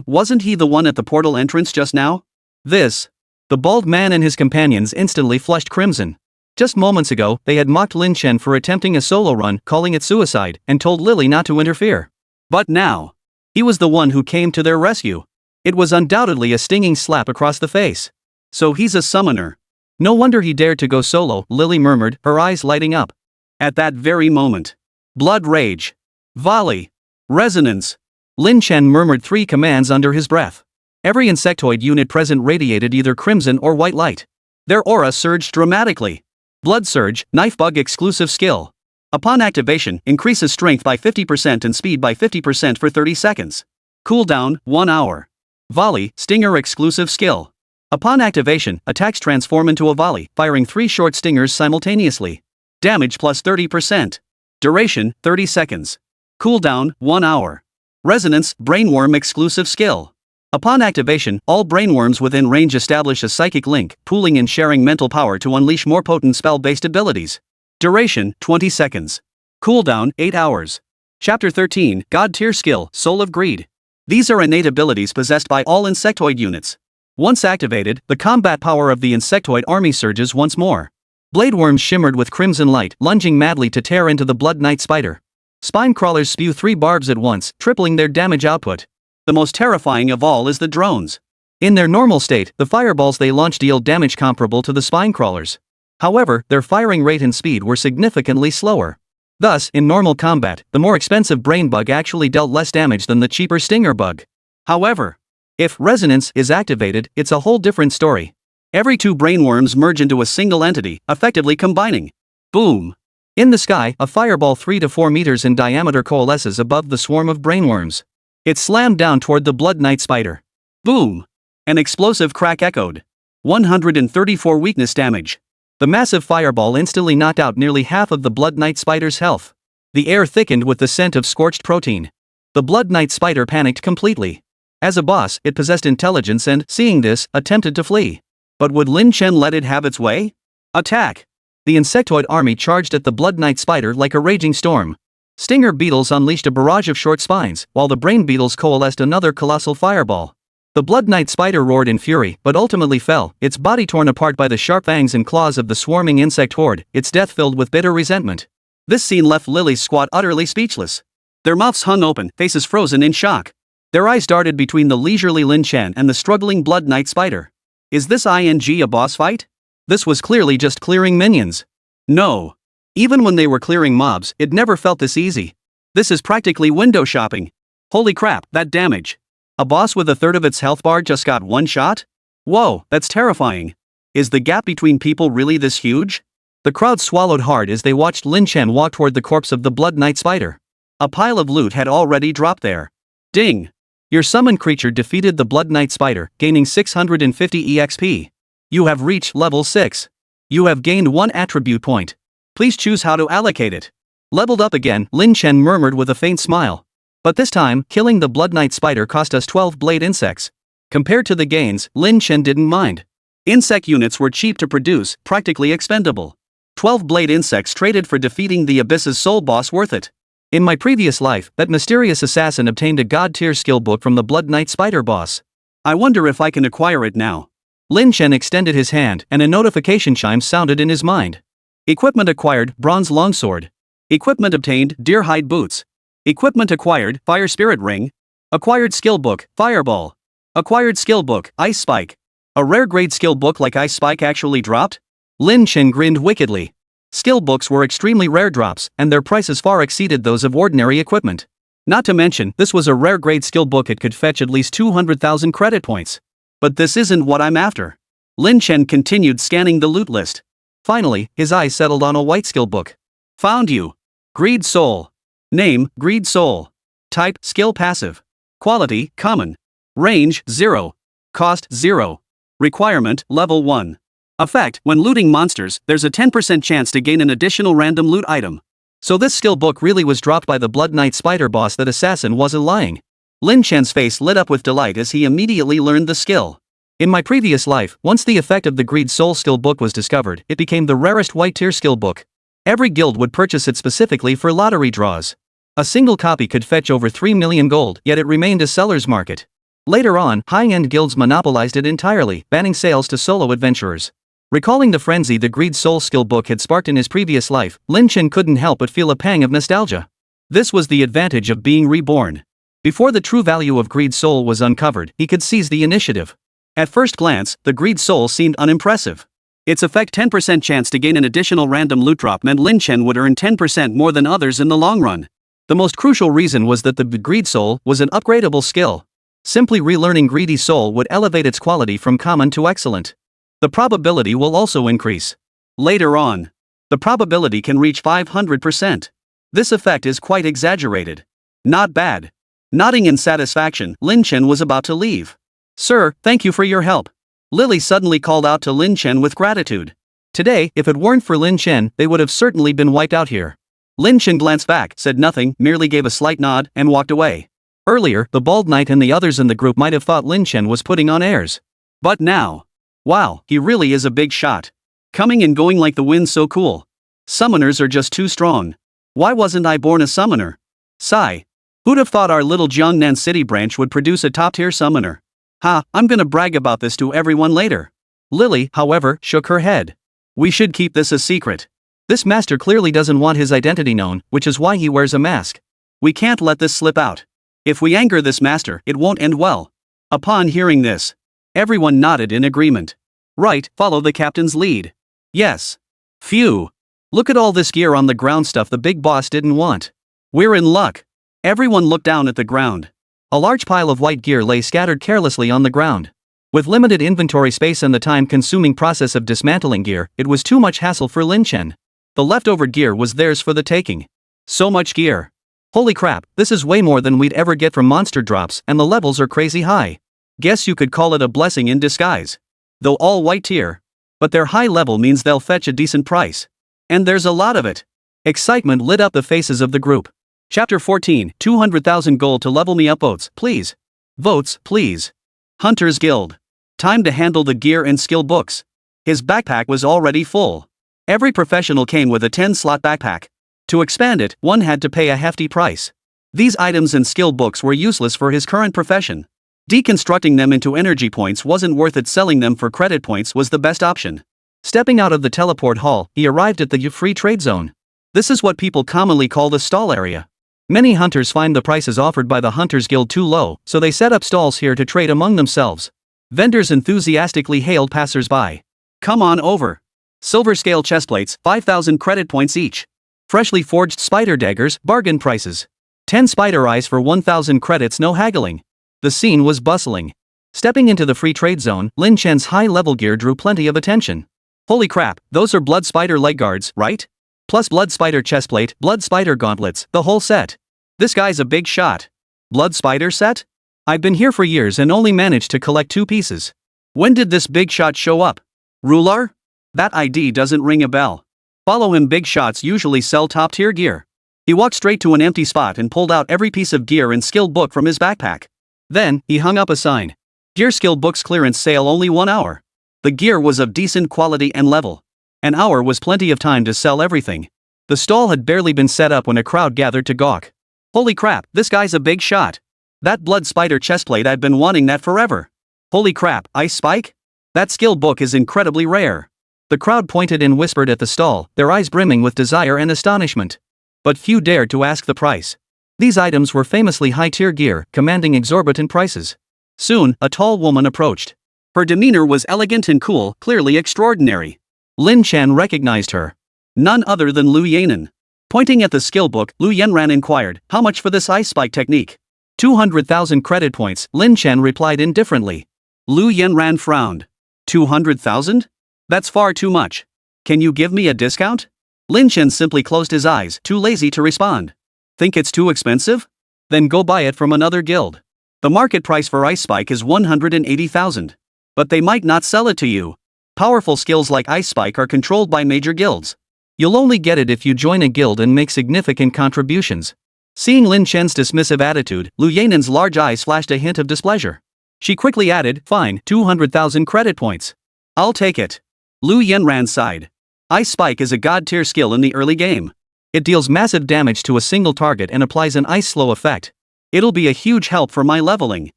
Wasn't he the one at the portal entrance just now? The bald man and his companions instantly flushed crimson. Just moments ago, they had mocked Lin Chen for attempting a solo run, calling it suicide, and told Lily not to interfere. But now, he was the one who came to their rescue. It was undoubtedly a stinging slap across the face. So he's a summoner. No wonder he dared to go solo, Lily murmured, her eyes lighting up. At that very moment. Blood rage. Volley. Resonance. Lin Chen murmured 3 commands under his breath. Every insectoid unit present radiated either crimson or white light. Their aura surged dramatically. Blood Surge, Knife Bug exclusive skill. Upon activation, increases strength by 50% and speed by 50% for 30 seconds. Cooldown, 1 hour. Volley, Stinger exclusive skill. Upon activation, attacks transform into a volley, firing 3 short stingers simultaneously. Damage plus 30%. Duration, 30 seconds. Cooldown, 1 hour. Resonance, Brainworm exclusive skill. Upon activation, all brainworms within range establish a psychic link, pooling and sharing mental power to unleash more potent spell-based abilities. Duration, 20 seconds. Cooldown, 8 hours. Chapter 13, God Tier Skill, Soul of Greed. These are innate abilities possessed by all insectoid units. Once activated, the combat power of the insectoid army surges once more. Blade worms shimmered with crimson light, lunging madly to tear into the Blood Knight Spider. Spine crawlers spew 3 barbs at once, tripling their damage output. The most terrifying of all is the drones. In their normal state, the fireballs they launch deal damage comparable to the spine crawlers. However, their firing rate and speed were significantly slower. Thus, in normal combat, the more expensive brain bug actually dealt less damage than the cheaper stinger bug. However, if resonance is activated, it's a whole different story. Every 2 brainworms merge into a single entity, effectively combining. Boom! In the sky, a fireball 3 to 4 meters in diameter coalesces above the swarm of brainworms. It slammed down toward the Blood Knight Spider. Boom! An explosive crack echoed. 134 weakness damage. The massive fireball instantly knocked out nearly half of the Blood Knight Spider's health. The air thickened with the scent of scorched protein. The Blood Knight Spider panicked completely. As a boss, it possessed intelligence and, seeing this, attempted to flee. But would Lin Chen let it have its way? Attack! The insectoid army charged at the Blood Knight Spider like a raging storm. Stinger beetles unleashed a barrage of short spines, while the brain beetles coalesced another colossal fireball. The Blood Knight Spider roared in fury, but ultimately fell, its body torn apart by the sharp fangs and claws of the swarming insect horde, its death filled with bitter resentment. This scene left Lily's squad utterly speechless. Their mouths hung open, faces frozen in shock. Their eyes darted between the leisurely Lin Chen and the struggling Blood Knight Spider. Is this a boss fight? This was clearly just clearing minions. No. Even when they were clearing mobs, it never felt this easy. This is practically window shopping. Holy crap, that damage. A boss with a third of its health bar just got 1 shot? Whoa, that's terrifying. Is the gap between people really this huge? The crowd swallowed hard as they watched Lin Chen walk toward the corpse of the Blood Knight Spider. A pile of loot had already dropped there. Ding! Your summoned creature defeated the Blood Knight Spider, gaining 650 EXP. You have reached level 6. You have gained 1 attribute point. Please choose how to allocate it. Leveled up again, Lin Chen murmured with a faint smile. But this time, killing the Blood Knight Spider cost us 12 blade insects. Compared to the gains, Lin Chen didn't mind. Insect units were cheap to produce, practically expendable. 12 blade insects traded for defeating the Abyss's soul boss worth it. In my previous life, that mysterious assassin obtained a god-tier skill book from the Blood Knight Spider boss. I wonder if I can acquire it now. Lin Chen extended his hand, and a notification chime sounded in his mind. Equipment acquired, Bronze Longsword. Equipment obtained, Deerhide Boots. Equipment acquired, Fire Spirit Ring. Acquired skill book, Fireball. Acquired skill book, Ice Spike. A rare grade skill book like Ice Spike actually dropped? Lin Chen grinned wickedly. Skill books were extremely rare drops, and their prices far exceeded those of ordinary equipment. Not to mention, this was a rare grade skill book. It could fetch at least 200,000 credit points. But this isn't what I'm after. Lin Chen continued scanning the loot list. Finally, his eyes settled on a white skill book. Found you. Greed Soul. Name, Greed Soul. Type, skill passive. Quality, common. Range, 0. Cost, 0. Requirement, level 1. Effect, when looting monsters, there's a 10% chance to gain an additional random loot item. So this skill book really was dropped by the Bloodnight spider boss. That assassin wasn't lying. Lin Chen's face lit up with delight as he immediately learned the skill. In my previous life, once the effect of the Greed Soul skill book was discovered, it became the rarest white tier skill book. Every guild would purchase it specifically for lottery draws. A single copy could fetch over 3 million gold, yet it remained a seller's market. Later on, high-end guilds monopolized it entirely, banning sales to solo adventurers. Recalling the frenzy the Greed Soul skill book had sparked in his previous life, Lin Chen couldn't help but feel a pang of nostalgia. This was the advantage of being reborn. Before the true value of Greed Soul was uncovered, he could seize the initiative. At first glance, the Greed Soul seemed unimpressive. Its effect 10% chance to gain an additional random loot drop meant Lin Chen would earn 10% more than others in the long run. The most crucial reason was that the Greed Soul was an upgradable skill. Simply relearning Greedy Soul would elevate its quality from common to excellent. The probability will also increase. Later on, the probability can reach 500%. This effect is quite exaggerated. Not bad. Nodding in satisfaction, Lin Chen was about to leave. Sir, thank you for your help. Lily suddenly called out to Lin Chen with gratitude. Today, if it weren't for Lin Chen, they would have certainly been wiped out here. Lin Chen glanced back, said nothing, merely gave a slight nod, and walked away. Earlier, the bald knight and the others in the group might have thought Lin Chen was putting on airs. But now, wow, he really is a big shot. Coming and going like the wind, so cool. Summoners are just too strong. Why wasn't I born a summoner? Sigh. Who'd have thought our little Jiangnan City branch would produce a top-tier summoner? Ha, I'm gonna brag about this to everyone later. Lily, however, shook her head. We should keep this a secret. This master clearly doesn't want his identity known, which is why he wears a mask. We can't let this slip out. If we anger this master, it won't end well. Upon hearing this, everyone nodded in agreement. Right, follow the captain's lead. Yes. Phew. Look at all this gear on the ground, stuff the big boss didn't want. We're in luck. Everyone looked down at the ground. A large pile of white gear lay scattered carelessly on the ground. With limited inventory space and the time-consuming process of dismantling gear, it was too much hassle for Lin Chen. The leftover gear was theirs for the taking. So much gear. Holy crap, this is way more than we'd ever get from monster drops, and the levels are crazy high. Guess you could call it a blessing in disguise. Though all white tier. But their high level means they'll fetch a decent price. And there's a lot of it. Excitement lit up the faces of the group. Chapter 14, 200,000 gold to level me up. Votes, please. Votes, please. Hunter's Guild. Time to handle the gear and skill books. His backpack was already full. Every professional came with a 10-slot backpack. To expand it, one had to pay a hefty price. These items and skill books were useless for his current profession. Deconstructing them into energy points wasn't worth it. Selling them for credit points was the best option. Stepping out of the teleport hall, he arrived at the free trade zone. This is what people commonly call the stall area. Many hunters find the prices offered by the Hunters Guild too low, so they set up stalls here to trade among themselves. Vendors enthusiastically hailed passers-by. Come on over. Silver scale chestplates, 5,000 credit points each. Freshly forged spider daggers, bargain prices. 10 spider eyes for 1,000 credits, no haggling. The scene was bustling. Stepping into the free trade zone, Lin Chen's high-level gear drew plenty of attention. Holy crap, those are blood spider leg guards, right? Plus blood spider chestplate, blood spider gauntlets, the whole set. This guy's a big shot. Blood spider set? I've been here for years and only managed to collect 2 pieces. When did this big shot show up? Rular? That ID doesn't ring a bell. Follow him. Big shots usually sell top-tier gear. He walked straight to an empty spot and pulled out every piece of gear and skill book from his backpack. Then, he hung up a sign. Gear skill books clearance sale, only 1 hour. The gear was of decent quality and level. An hour was plenty of time to sell everything. The stall had barely been set up when a crowd gathered to gawk. Holy crap, this guy's a big shot. That blood spider chestplate, I've been wanting that forever. Holy crap, ice spike? That skill book is incredibly rare. The crowd pointed and whispered at the stall, their eyes brimming with desire and astonishment. But few dared to ask the price. These items were famously high-tier gear, commanding exorbitant prices. Soon, a tall woman approached. Her demeanor was elegant and cool, clearly extraordinary. Lin Chen recognized her. None other than Liu Yanran. Pointing at the skill book, Liu Yanran inquired, "How much for this ice spike technique?" 200,000 credit points, Lin Chen replied indifferently. Liu Yanran frowned. 200,000? That's far too much. Can you give me a discount? Lin Chen simply closed his eyes, too lazy to respond. Think it's too expensive? Then go buy it from another guild. The market price for Ice Spike is 180,000. But they might not sell it to you. Powerful skills like Ice Spike are controlled by major guilds. You'll only get it if you join a guild and make significant contributions. Seeing Lin Chen's dismissive attitude, Liu Yanran's large eyes flashed a hint of displeasure. She quickly added, "Fine, 200,000 credit points. I'll take it." Liu Yanran sighed. Ice Spike is a god-tier skill in the early game. It deals massive damage to a single target and applies an ice slow effect. It'll be a huge help for my leveling.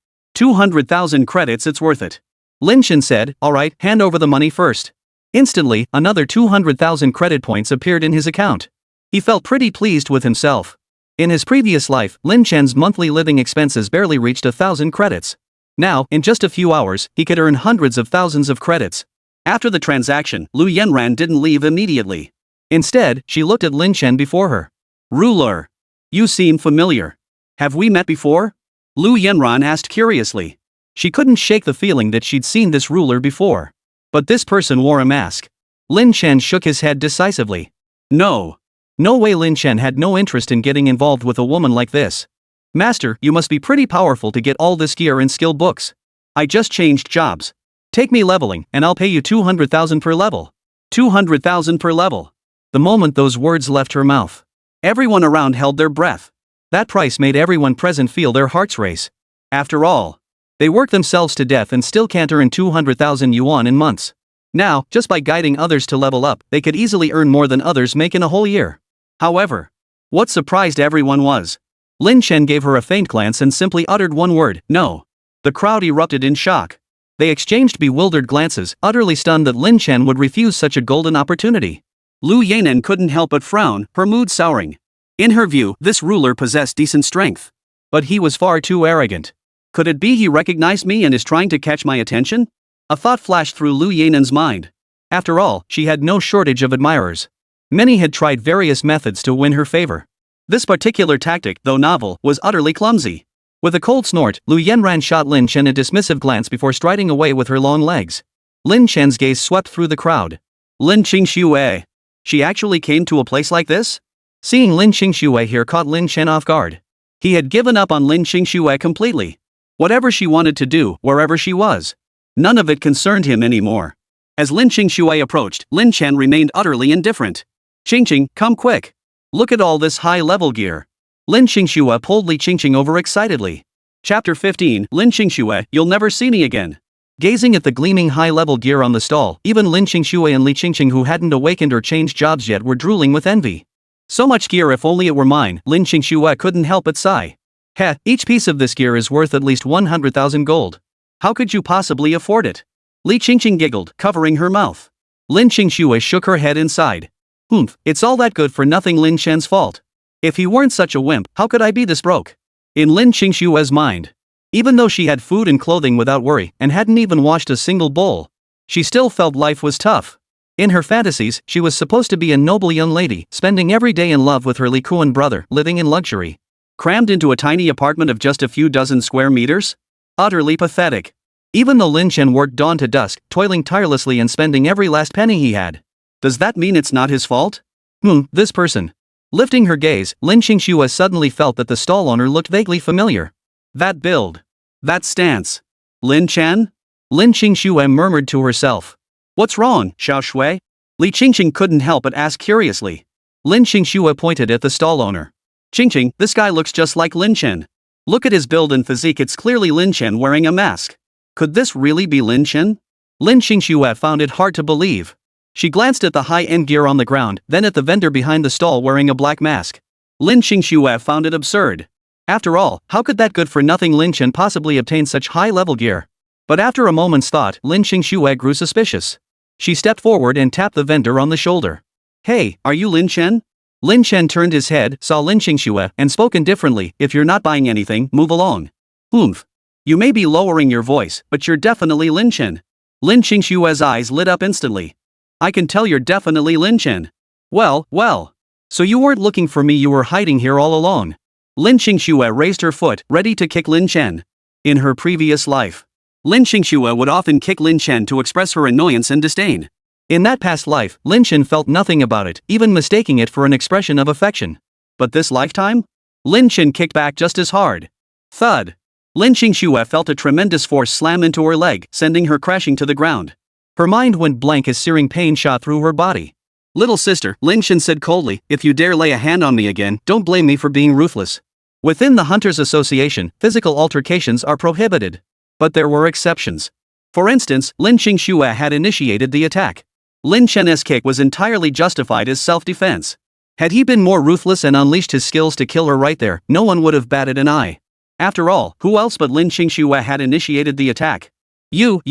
200,000 credits, it's worth it. Lin Chen said, "Alright, hand over the money first." Instantly, another 200,000 credit points appeared in his account. He felt pretty pleased with himself. In his previous life, Lin Chen's monthly living expenses barely reached 1,000 credits. Now, in just a few hours, he could earn hundreds of thousands of credits. After the transaction, Liu Yanran didn't leave immediately. Instead, she looked at Lin Chen before her. "Ruler. You seem familiar. Have we met before?" Liu Yanran asked curiously. She couldn't shake the feeling that she'd seen this ruler before. But this person wore a mask. Lin Chen shook his head decisively. No. No way. Lin Chen had no interest in getting involved with a woman like this. "Master, you must be pretty powerful to get all this gear and skill books. I just changed jobs. Take me leveling, and I'll pay you 200,000 per level." 200,000 per level. The moment those words left her mouth, everyone around held their breath. That price made everyone present feel their hearts race. After all, they work themselves to death and still can't earn 200,000 yuan in months. Now, just by guiding others to level up, they could easily earn more than others make in a whole year. However, what surprised everyone was, Lin Chen gave her a faint glance and simply uttered one word, "No." The crowd erupted in shock. They exchanged bewildered glances, utterly stunned that Lin Chen would refuse such a golden opportunity. Liu Yanran couldn't help but frown, her mood souring. In her view, this ruler possessed decent strength. But he was far too arrogant. Could it be he recognized me and is trying to catch my attention? A thought flashed through Liu Yanran's mind. After all, she had no shortage of admirers. Many had tried various methods to win her favor. This particular tactic, though novel, was utterly clumsy. With a cold snort, Liu Yanran shot Lin Chen a dismissive glance before striding away with her long legs. Lin Chen's gaze swept through the crowd. Lin Qingxue. She actually came to a place like this? Seeing Lin Qingxue here caught Lin Chen off guard. He had given up on Lin Qingxue completely. Whatever she wanted to do, wherever she was, none of it concerned him anymore. As Lin Qingxue approached, Lin Chen remained utterly indifferent. "Qingqing, come quick. Look at all this high-level gear." Lin Qingxue pulled Li Qingqing over excitedly. Chapter 15, Lin Qingxue, you'll never see me again. Gazing at the gleaming high-level gear on the stall, even Lin Qingxue and Li Qingqing, who hadn't awakened or changed jobs yet, were drooling with envy. "So much gear, if only it were mine," Lin Qingxue couldn't help but sigh. "Heh, each piece of this gear is worth at least 100,000 gold. How could you possibly afford it?" Li Qingqing giggled, covering her mouth. Lin Qingxue shook her head and sighed. It's all that good for nothing. Lin Chen's fault. If he weren't such a wimp, how could I be this broke?" In Lin Qingxue's mind, even though she had food and clothing without worry and hadn't even washed a single bowl, she still felt life was tough. In her fantasies, she was supposed to be a noble young lady, spending every day in love with her Li Kuan brother, living in luxury. Crammed into a tiny apartment of just a few dozen square meters? Utterly pathetic. Even though Lin Chen worked dawn to dusk, toiling tirelessly and spending every last penny he had. Does that mean it's not his fault? This person. Lifting her gaze, Lin Qingxue suddenly felt that the stall owner looked vaguely familiar. That build. That stance. Lin Chen? Lin Qingxue murmured to herself. "What's wrong, Xiao Shui?" Li Qingqing couldn't help but ask curiously. Lin Qingxue pointed at the stall owner. "Qingqing, this guy looks just like Lin Chen. Look at his build and physique, it's clearly Lin Chen wearing a mask. Could this really be Lin Chen?" Lin Qingxue found it hard to believe. She glanced at the high-end gear on the ground, then at the vendor behind the stall wearing a black mask. Lin Qingxue found it absurd. After all, how could that good-for-nothing Lin Chen possibly obtain such high-level gear? But after a moment's thought, Lin Qingxue grew suspicious. She stepped forward and tapped the vendor on the shoulder. "Hey, are you Lin Chen?" Lin Chen turned his head, saw Lin Qingxue, and spoke indifferently, "If you're not buying anything, move along." You may be lowering your voice, but you're definitely Lin Chen." Lin Qingxue's eyes lit up instantly. "I can tell you're definitely Lin Chen." Well. So you weren't looking for me, you were hiding here all along. Lin Qingxue raised her foot, ready to kick Lin Chen. In her previous life, Lin Qingxue would often kick Lin Chen to express her annoyance and disdain. In that past life, Lin Chen felt nothing about it, even mistaking it for an expression of affection. But this lifetime? Lin Chen kicked back just as hard. Thud. Lin Qingxue felt a tremendous force slam into her leg, sending her crashing to the ground. Her mind went blank as searing pain shot through her body. Little sister, Lin Chen said coldly, if you dare lay a hand on me again, don't blame me for being ruthless. Within the Hunters Association, physical altercations are prohibited. But there were exceptions. For instance, Lin Qingxue had initiated the attack. Lin Chen's kick was entirely justified as self-defense. Had he been more ruthless and unleashed his skills to kill her right there, no one would have batted an eye. After all, who else but Lin Qingxue had initiated the attack? You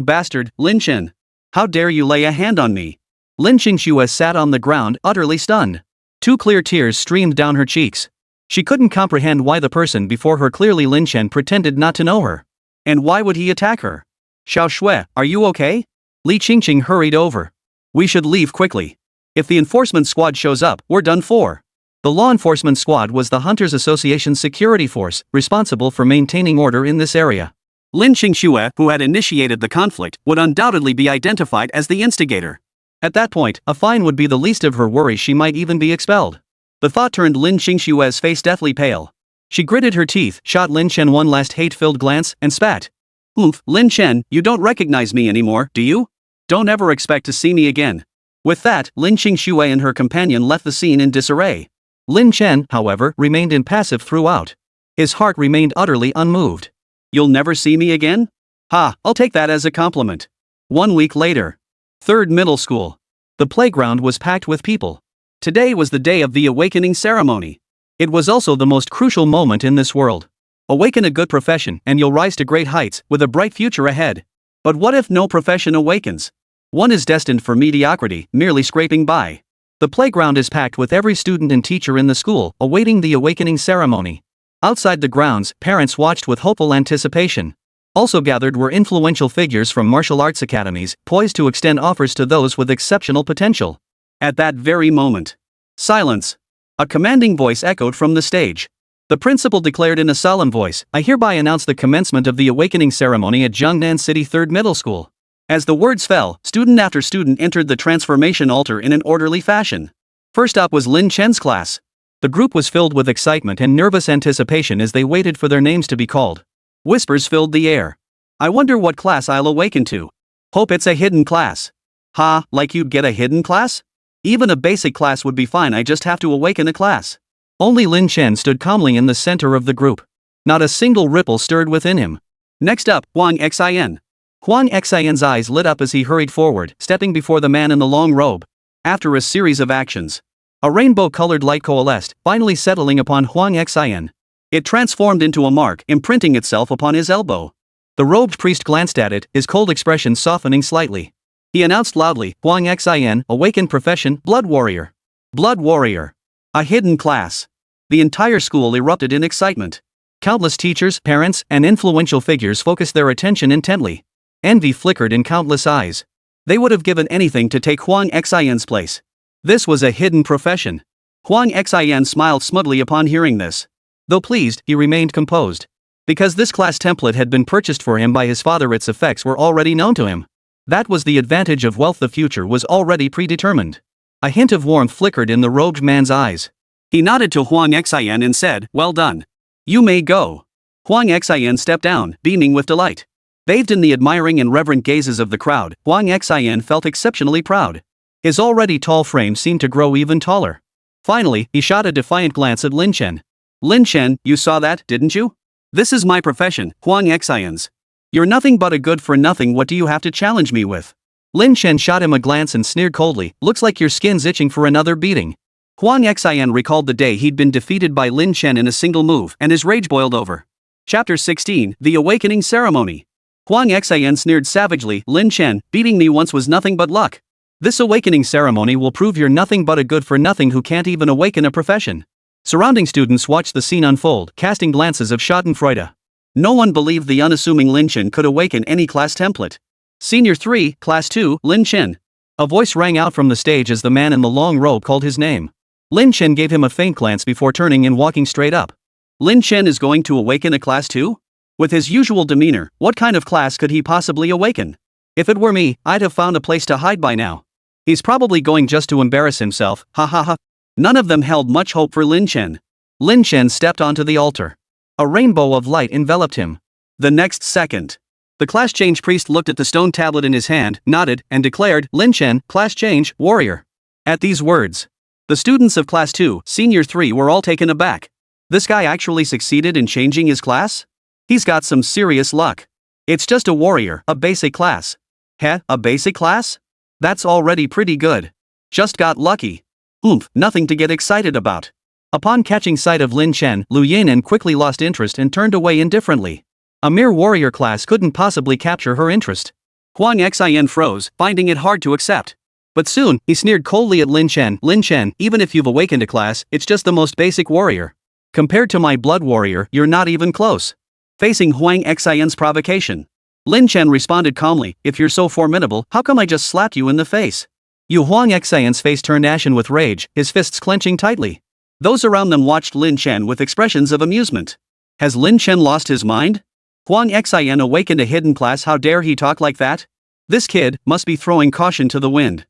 bastard, Lin Chen. How dare you lay a hand on me? Lin Qingxue sat on the ground, utterly stunned. 2 clear tears streamed down her cheeks. She couldn't comprehend why the person before her, clearly Lin Chen, pretended not to know her. And why would he attack her? Xiao Shui, are you okay? Li Qingxue hurried over. We should leave quickly. If the enforcement squad shows up, we're done for. The law enforcement squad was the Hunters Association's security force, responsible for maintaining order in this area. Lin Qingxue, who had initiated the conflict, would undoubtedly be identified as the instigator. At that point, a fine would be the least of her worries, she might even be expelled. The thought turned Lin Qingxue's face deathly pale. She gritted her teeth, shot Lin Chen one last hate-filled glance, and spat. Oof, Lin Chen, you don't recognize me anymore, do you? Don't ever expect to see me again. With that, Lin Qingxue and her companion left the scene in disarray. Lin Chen, however, remained impassive throughout. His heart remained utterly unmoved. You'll never see me again? Ha, I'll take that as a compliment. 1 week later. 3rd middle school. The playground was packed with people. Today was the day of the awakening ceremony. It was also the most crucial moment in this world. Awaken a good profession and you'll rise to great heights, with a bright future ahead. But what if no profession awakens? One is destined for mediocrity, merely scraping by. The playground is packed with every student and teacher in the school, awaiting the awakening ceremony. Outside the grounds, parents watched with hopeful anticipation. Also gathered were influential figures from martial arts academies, poised to extend offers to those with exceptional potential. At that very moment. Silence. A commanding voice echoed from the stage. The principal declared in a solemn voice, I hereby announce the commencement of the awakening ceremony at Jiangnan City 3rd Middle School. As the words fell, student after student entered the transformation altar in an orderly fashion. First up was Lin Chen's class. The group was filled with excitement and nervous anticipation as they waited for their names to be called. Whispers filled the air. I wonder what class I'll awaken to. Hope it's a hidden class. Ha, like you'd get a hidden class? Even a basic class would be fine, I just have to awaken a class. Only Lin Chen stood calmly in the center of the group. Not a single ripple stirred within him. Next up, Huang Xin. Huang Xin's eyes lit up as he hurried forward, stepping before the man in the long robe. After a series of actions, a rainbow-colored light coalesced, finally settling upon Huang Xin. It transformed into a mark, imprinting itself upon his elbow. The robed priest glanced at it, his cold expression softening slightly. He announced loudly, Huang Xin, awakened profession, Blood Warrior. Blood Warrior. A hidden class. The entire school erupted in excitement. Countless teachers, parents, and influential figures focused their attention intently. Envy flickered in countless eyes. They would have given anything to take Huang Xin's place. This was a hidden profession. Huang Xin smiled smugly upon hearing this. Though pleased, he remained composed. Because this class template had been purchased for him by his father, its effects were already known to him. That was the advantage of wealth, the future was already predetermined. A hint of warmth flickered in the robed man's eyes. He nodded to Huang Xin and said, well done. You may go. Huang Xin stepped down, beaming with delight. Bathed in the admiring and reverent gazes of the crowd, Huang Xin felt exceptionally proud. His already tall frame seemed to grow even taller. Finally, he shot a defiant glance at Lin Chen. Lin Chen, you saw that, didn't you? This is my profession, Huang Xin's. You're nothing but a good-for-nothing, what do you have to challenge me with? Lin Chen shot him a glance and sneered coldly, looks like your skin's itching for another beating. Huang Xin recalled the day he'd been defeated by Lin Chen in a single move, and his rage boiled over. Chapter 16, The Awakening Ceremony. Huang Xin sneered savagely, Lin Chen, beating me once was nothing but luck. This awakening ceremony will prove you're nothing but a good-for-nothing who can't even awaken a profession. Surrounding students watched the scene unfold, casting glances of schadenfreude. No one believed the unassuming Lin Chen could awaken any class template. Senior 3, Class 2, Lin Chen. A voice rang out from the stage as the man in the long robe called his name. Lin Chen gave him a faint glance before turning and walking straight up. Lin Chen is going to awaken a class too? With his usual demeanor, what kind of class could he possibly awaken? If it were me, I'd have found a place to hide by now. He's probably going just to embarrass himself, ha ha ha. None of them held much hope for Lin Chen. Lin Chen stepped onto the altar. A rainbow of light enveloped him. The next second, the class change priest looked at the stone tablet in his hand, nodded, and declared, Lin Chen, class change, warrior. At these words, the students of Class 2, Senior 3 were all taken aback. This guy actually succeeded in changing his class? He's got some serious luck. It's just a warrior, a basic class. Heh, a basic class? That's already pretty good. Just got lucky. Nothing to get excited about. Upon catching sight of Lin Chen, Liu Yanran quickly lost interest and turned away indifferently. A mere warrior class couldn't possibly capture her interest. Huang Xin froze, finding it hard to accept. But soon, he sneered coldly at Lin Chen. Lin Chen, even if you've awakened a class, it's just the most basic warrior. Compared to my blood warrior, you're not even close. Facing Huang Xin's provocation, Lin Chen responded calmly, if you're so formidable, how come I just slapped you in the face? Huang Xin's face turned ashen with rage, his fists clenching tightly. Those around them watched Lin Chen with expressions of amusement. Has Lin Chen lost his mind? Huang Xin awakened a hidden class, how dare he talk like that? This kid must be throwing caution to the wind.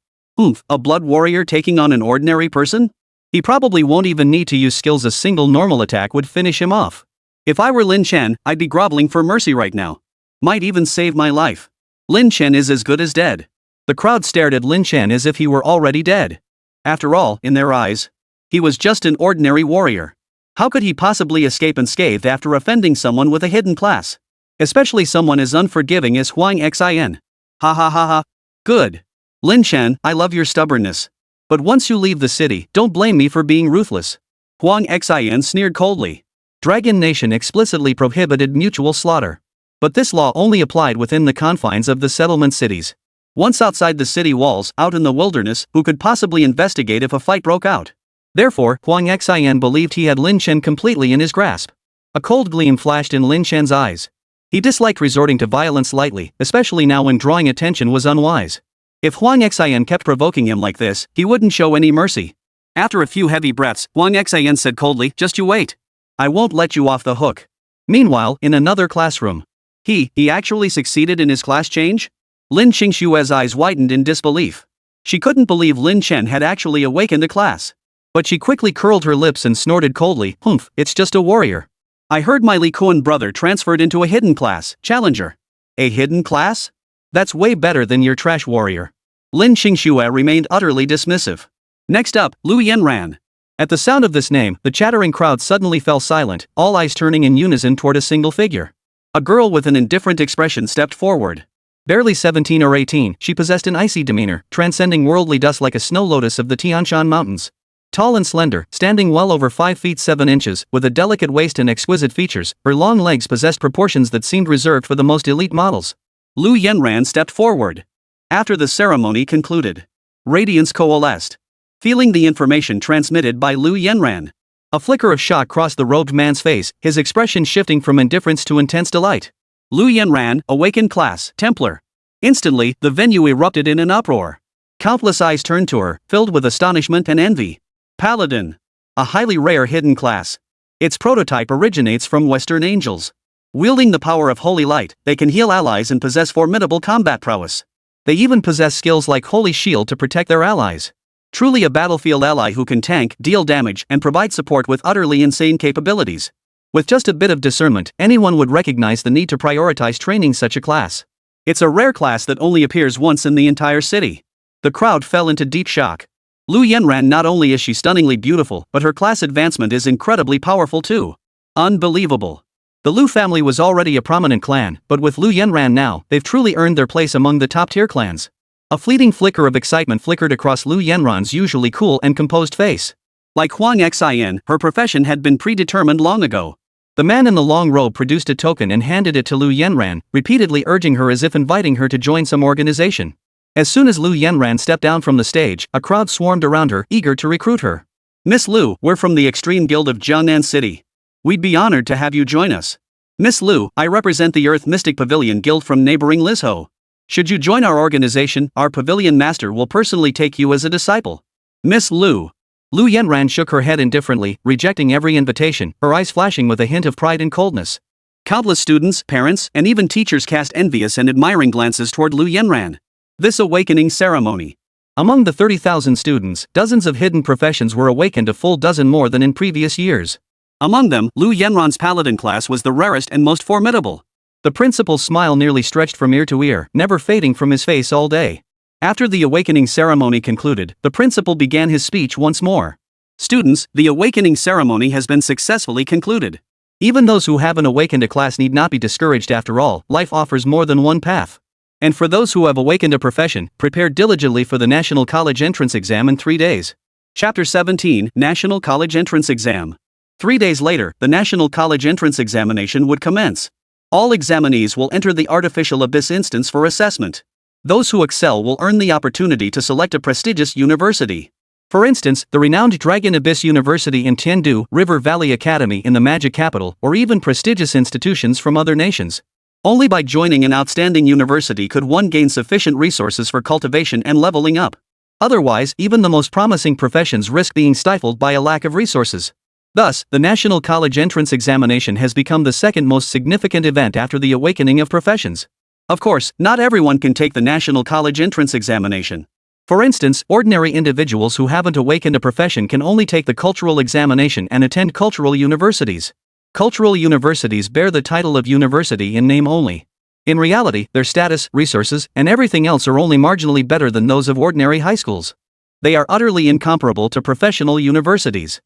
A blood warrior taking on an ordinary person? He probably won't even need to use skills, a single normal attack would finish him off. If I were Lin Chen, I'd be groveling for mercy right now. Might even save my life. Lin Chen is as good as dead. The crowd stared at Lin Chen as if he were already dead. After all, in their eyes, he was just an ordinary warrior. How could he possibly escape unscathed after offending someone with a hidden class? Especially someone as unforgiving as Huang Xin. Ha ha ha ha. Good. Lin Chen, I love your stubbornness. But once you leave the city, don't blame me for being ruthless. Huang Xin sneered coldly. Dragon Nation explicitly prohibited mutual slaughter. But this law only applied within the confines of the settlement cities. Once outside the city walls, out in the wilderness, who could possibly investigate if a fight broke out? Therefore, Huang Xin believed he had Lin Chen completely in his grasp. A cold gleam flashed in Lin Chen's eyes. He disliked resorting to violence lightly, especially now when drawing attention was unwise. If Huang Xin kept provoking him like this, he wouldn't show any mercy. After a few heavy breaths, Huang Xin said coldly, just you wait. I won't let you off the hook. Meanwhile, in another classroom. He actually succeeded in his class change? Lin Qingxue's eyes widened in disbelief. She couldn't believe Lin Chen had actually awakened a class. But she quickly curled her lips and snorted coldly, it's just a warrior. I heard my Li Kuan brother transferred into a hidden class, challenger. A hidden class? That's way better than your trash warrior. Lin Qingxue remained utterly dismissive. Next up, Liu Yanran. At the sound of this name, the chattering crowd suddenly fell silent, all eyes turning in unison toward a single figure. A girl with an indifferent expression stepped forward. Barely 17 or 18, she possessed an icy demeanor, transcending worldly dust like a snow lotus of the Tian Shan Mountains. Tall and slender, standing well over 5 feet 7 inches, with a delicate waist and exquisite features, her long legs possessed proportions that seemed reserved for the most elite models. Liu Yanran stepped forward. After the ceremony concluded, radiance coalesced. Feeling the information transmitted by Liu Yanran, a flicker of shock crossed the robed man's face, his expression shifting from indifference to intense delight. Liu Yanran, awakened class, Templar. Instantly, the venue erupted in an uproar. Countless eyes turned to her, filled with astonishment and envy. Paladin. A highly rare hidden class. Its prototype originates from Western angels. Wielding the power of holy light, they can heal allies and possess formidable combat prowess. They even possess skills like Holy Shield to protect their allies. Truly a battlefield ally who can tank, deal damage, and provide support with utterly insane capabilities. With just a bit of discernment, anyone would recognize the need to prioritize training such a class. It's a rare class that only appears once in the entire city. The crowd fell into deep shock. Liu Yanran, not only is she stunningly beautiful, but her class advancement is incredibly powerful too. Unbelievable. The Liu family was already a prominent clan, but with Liu Yanran now, they've truly earned their place among the top-tier clans. A fleeting flicker of excitement flickered across Liu Yanran's usually cool and composed face. Like Huang Xin, her profession had been predetermined long ago. The man in the long robe produced a token and handed it to Liu Yanran, repeatedly urging her as if inviting her to join some organization. As soon as Liu Yanran stepped down from the stage, a crowd swarmed around her, eager to recruit her. Miss Liu, we're from the Extreme Guild of Jiangnan City. We'd be honored to have you join us. Miss Liu, I represent the Earth Mystic Pavilion Guild from neighboring Lizhou. Should you join our organization, our pavilion master will personally take you as a disciple. Miss Liu. Liu Yanran shook her head indifferently, rejecting every invitation, her eyes flashing with a hint of pride and coldness. Countless students, parents, and even teachers cast envious and admiring glances toward Liu Yanran. This awakening ceremony. Among the 30,000 students, dozens of hidden professions were awakened, a full dozen more than in previous years. Among them, Liu Yanran's paladin class was the rarest and most formidable. The principal's smile nearly stretched from ear to ear, never fading from his face all day. After the awakening ceremony concluded, the principal began his speech once more. Students, the awakening ceremony has been successfully concluded. Even those who haven't awakened a class need not be discouraged. After all, life offers more than one path. And for those who have awakened a profession, prepare diligently for the National College Entrance Exam in 3 days. Chapter 17, National College Entrance Exam. 3 days later, the National College Entrance Examination would commence. All examinees will enter the Artificial Abyss instance for assessment. Those who excel will earn the opportunity to select a prestigious university. For instance, the renowned Dragon Abyss University in Tiandu, River Valley Academy in the Magic Capital, or even prestigious institutions from other nations. Only by joining an outstanding university could one gain sufficient resources for cultivation and leveling up. Otherwise, even the most promising professions risk being stifled by a lack of resources. Thus, the National College Entrance Examination has become the second most significant event after the awakening of professions. Of course, not everyone can take the National College Entrance Examination. For instance, ordinary individuals who haven't awakened a profession can only take the cultural examination and attend cultural universities. Cultural universities bear the title of university in name only. In reality, their status, resources, and everything else are only marginally better than those of ordinary high schools. They are utterly incomparable to professional universities.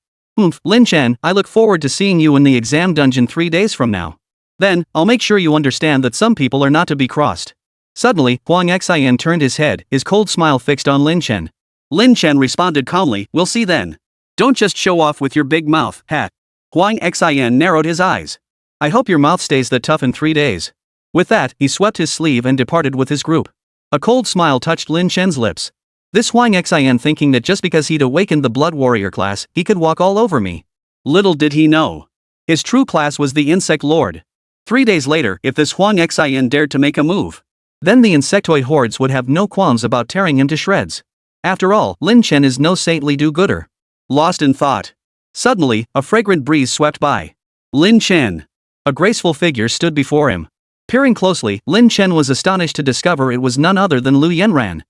Lin Chen, I look forward to seeing you in the exam dungeon 3 days from now. Then, I'll make sure you understand that some people are not to be crossed. Suddenly, Huang Xin turned his head, his cold smile fixed on Lin Chen. Lin Chen responded calmly, "We'll see then. Don't just show off with your big mouth, hat." Huang Xin narrowed his eyes. "I hope your mouth stays that tough in 3 days." With that, he swept his sleeve and departed with his group. A cold smile touched Lin Chen's lips. This Huang Xin thinking that just because he'd awakened the Blood Warrior class, he could walk all over me. Little did he know. His true class was the Insect Lord. 3 days later, if this Huang Xin dared to make a move, then the insectoid hordes would have no qualms about tearing him to shreds. After all, Lin Chen is no saintly do-gooder. Lost in thought. Suddenly, a fragrant breeze swept by. Lin Chen. A graceful figure stood before him. Peering closely, Lin Chen was astonished to discover it was none other than Liu Yanran.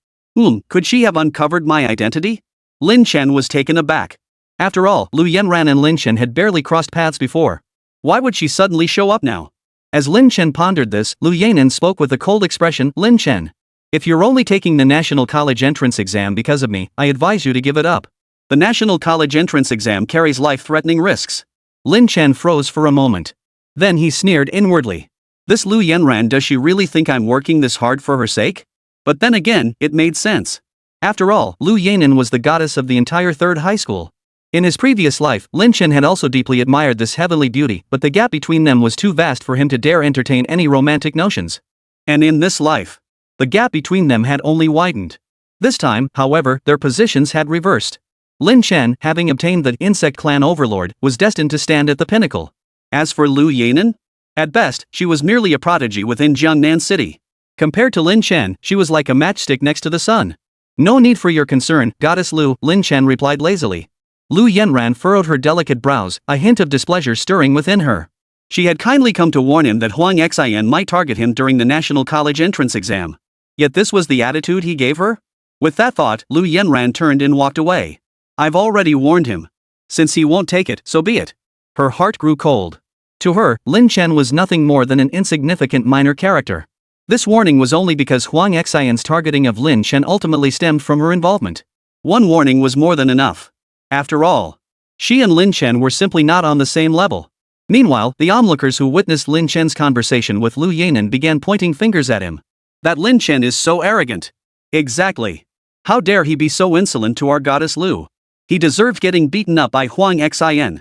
Could she have uncovered my identity? Lin Chen was taken aback. After all, Liu Yanran and Lin Chen had barely crossed paths before. Why would she suddenly show up now? As Lin Chen pondered this, Liu Yanran spoke with a cold expression, "Lin Chen. If you're only taking the National College Entrance Exam because of me, I advise you to give it up. The National College Entrance Exam carries life-threatening risks." Lin Chen froze for a moment. Then he sneered inwardly. This Liu Yanran, does she really think I'm working this hard for her sake? But then again, it made sense. After all, Liu Yanran was the goddess of the entire third high school. In his previous life, Lin Chen had also deeply admired this heavenly beauty, but the gap between them was too vast for him to dare entertain any romantic notions. And in this life, the gap between them had only widened. This time, however, their positions had reversed. Lin Chen, having obtained the Insect Clan Overlord, was destined to stand at the pinnacle. As for Liu Yanran, at best, she was merely a prodigy within Jiangnan City. Compared to Lin Chen, she was like a matchstick next to the sun. "No need for your concern, Goddess Liu," Lin Chen replied lazily. Liu Yanran furrowed her delicate brows, a hint of displeasure stirring within her. She had kindly come to warn him that Huang Xin might target him during the National College Entrance Exam. Yet this was the attitude he gave her? With that thought, Liu Yanran turned and walked away. I've already warned him. Since he won't take it, so be it. Her heart grew cold. To her, Lin Chen was nothing more than an insignificant minor character. This warning was only because Huang Xin's targeting of Lin Chen ultimately stemmed from her involvement. One warning was more than enough. After all, she and Lin Chen were simply not on the same level. Meanwhile, the onlookers who witnessed Lin Chen's conversation with Liu Yanran began pointing fingers at him. That Lin Chen is so arrogant. Exactly. How dare he be so insolent to our goddess Liu? He deserved getting beaten up by Huang Xin.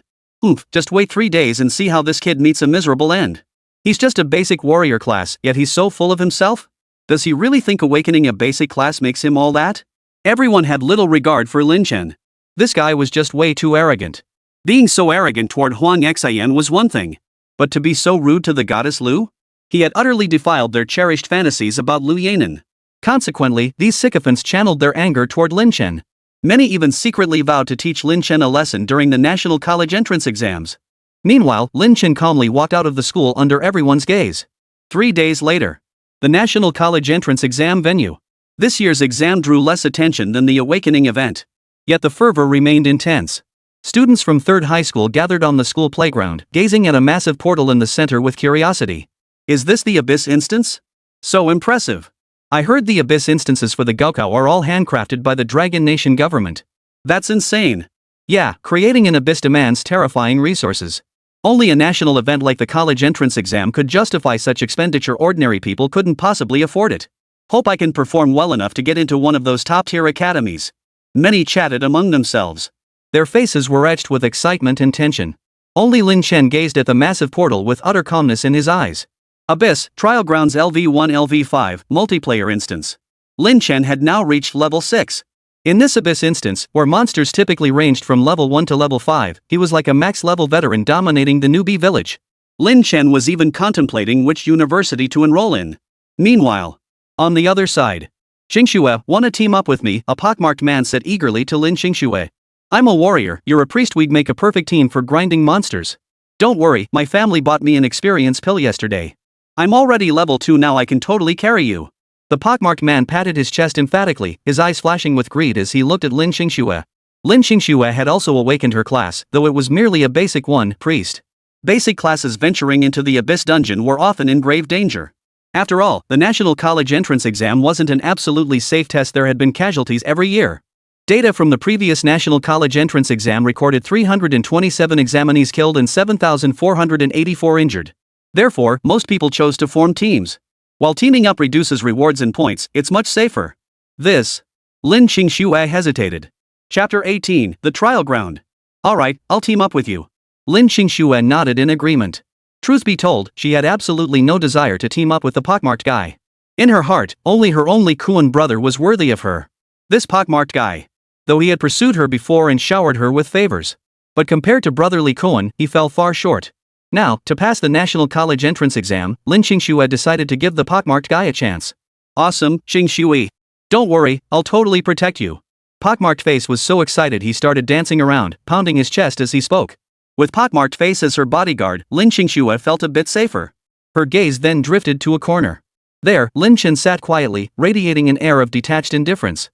Just wait 3 days and see how this kid meets a miserable end. He's just a basic warrior class, yet he's so full of himself? Does he really think awakening a basic class makes him all that? Everyone had little regard for Lin Chen. This guy was just way too arrogant. Being so arrogant toward Huang Xin was one thing. But to be so rude to the goddess Liu? He had utterly defiled their cherished fantasies about Liu Yanran. Consequently, these sycophants channeled their anger toward Lin Chen. Many even secretly vowed to teach Lin Chen a lesson during the national college entrance exams. Meanwhile, Lin Chen calmly walked out of the school under everyone's gaze. 3 days later. The national college entrance exam venue. This year's exam drew less attention than the Awakening event. Yet the fervor remained intense. Students from 3rd high school gathered on the school playground, gazing at a massive portal in the center with curiosity. Is this the Abyss instance? So impressive. I heard the Abyss instances for the Gaokao are all handcrafted by the Dragon Nation government. That's insane. Yeah, creating an Abyss demands terrifying resources. Only a national event like the college entrance exam could justify such expenditure. Ordinary people couldn't possibly afford it. Hope I can perform well enough to get into one of those top-tier academies. Many chatted among themselves. Their faces were etched with excitement and tension. Only Lin Chen gazed at the massive portal with utter calmness in his eyes. Abyss, Trial Grounds LV1 LV5, multiplayer instance. Lin Chen had now reached level 6. In this Abyss instance, where monsters typically ranged from level 1 to level 5, he was like a max-level veteran dominating the newbie village. Lin Chen was even contemplating which university to enroll in. Meanwhile, on the other side, Qingxue, wanna team up with me? A pockmarked man said eagerly to Lin Qingxue. I'm a warrior, you're a priest, we'd make a perfect team for grinding monsters. Don't worry, my family bought me an experience pill yesterday. I'm already level 2 now, I can totally carry you. The pockmarked man patted his chest emphatically, his eyes flashing with greed as he looked at Lin Qingxue. Lin Qingxue had also awakened her class, though it was merely a basic one, priest. Basic classes venturing into the Abyss dungeon were often in grave danger. After all, the national college entrance exam wasn't an absolutely safe test. There had been casualties every year. Data from the previous national college entrance exam recorded 327 examinees killed and 7,484 injured. Therefore, most people chose to form teams. While teaming up reduces rewards and points, it's much safer. Lin Qingxue hesitated. Chapter 18, The Trial Ground. Alright, I'll team up with you. Lin Qingxue nodded in agreement. Truth be told, she had absolutely no desire to team up with the pockmarked guy. In her heart, only her only Kuan brother was worthy of her. This pockmarked guy. Though he had pursued her before and showered her with favors. But compared to brotherly Kuan, he fell far short. Now, to pass the national college entrance exam, Lin Qingxue decided to give the pockmarked guy a chance. Awesome, Qingxue. Don't worry, I'll totally protect you. Pockmarked Face was so excited he started dancing around, pounding his chest as he spoke. With Pockmarked Face as her bodyguard, Lin Qingxue felt a bit safer. Her gaze then drifted to a corner. There, Lin Chen sat quietly, radiating an air of detached indifference.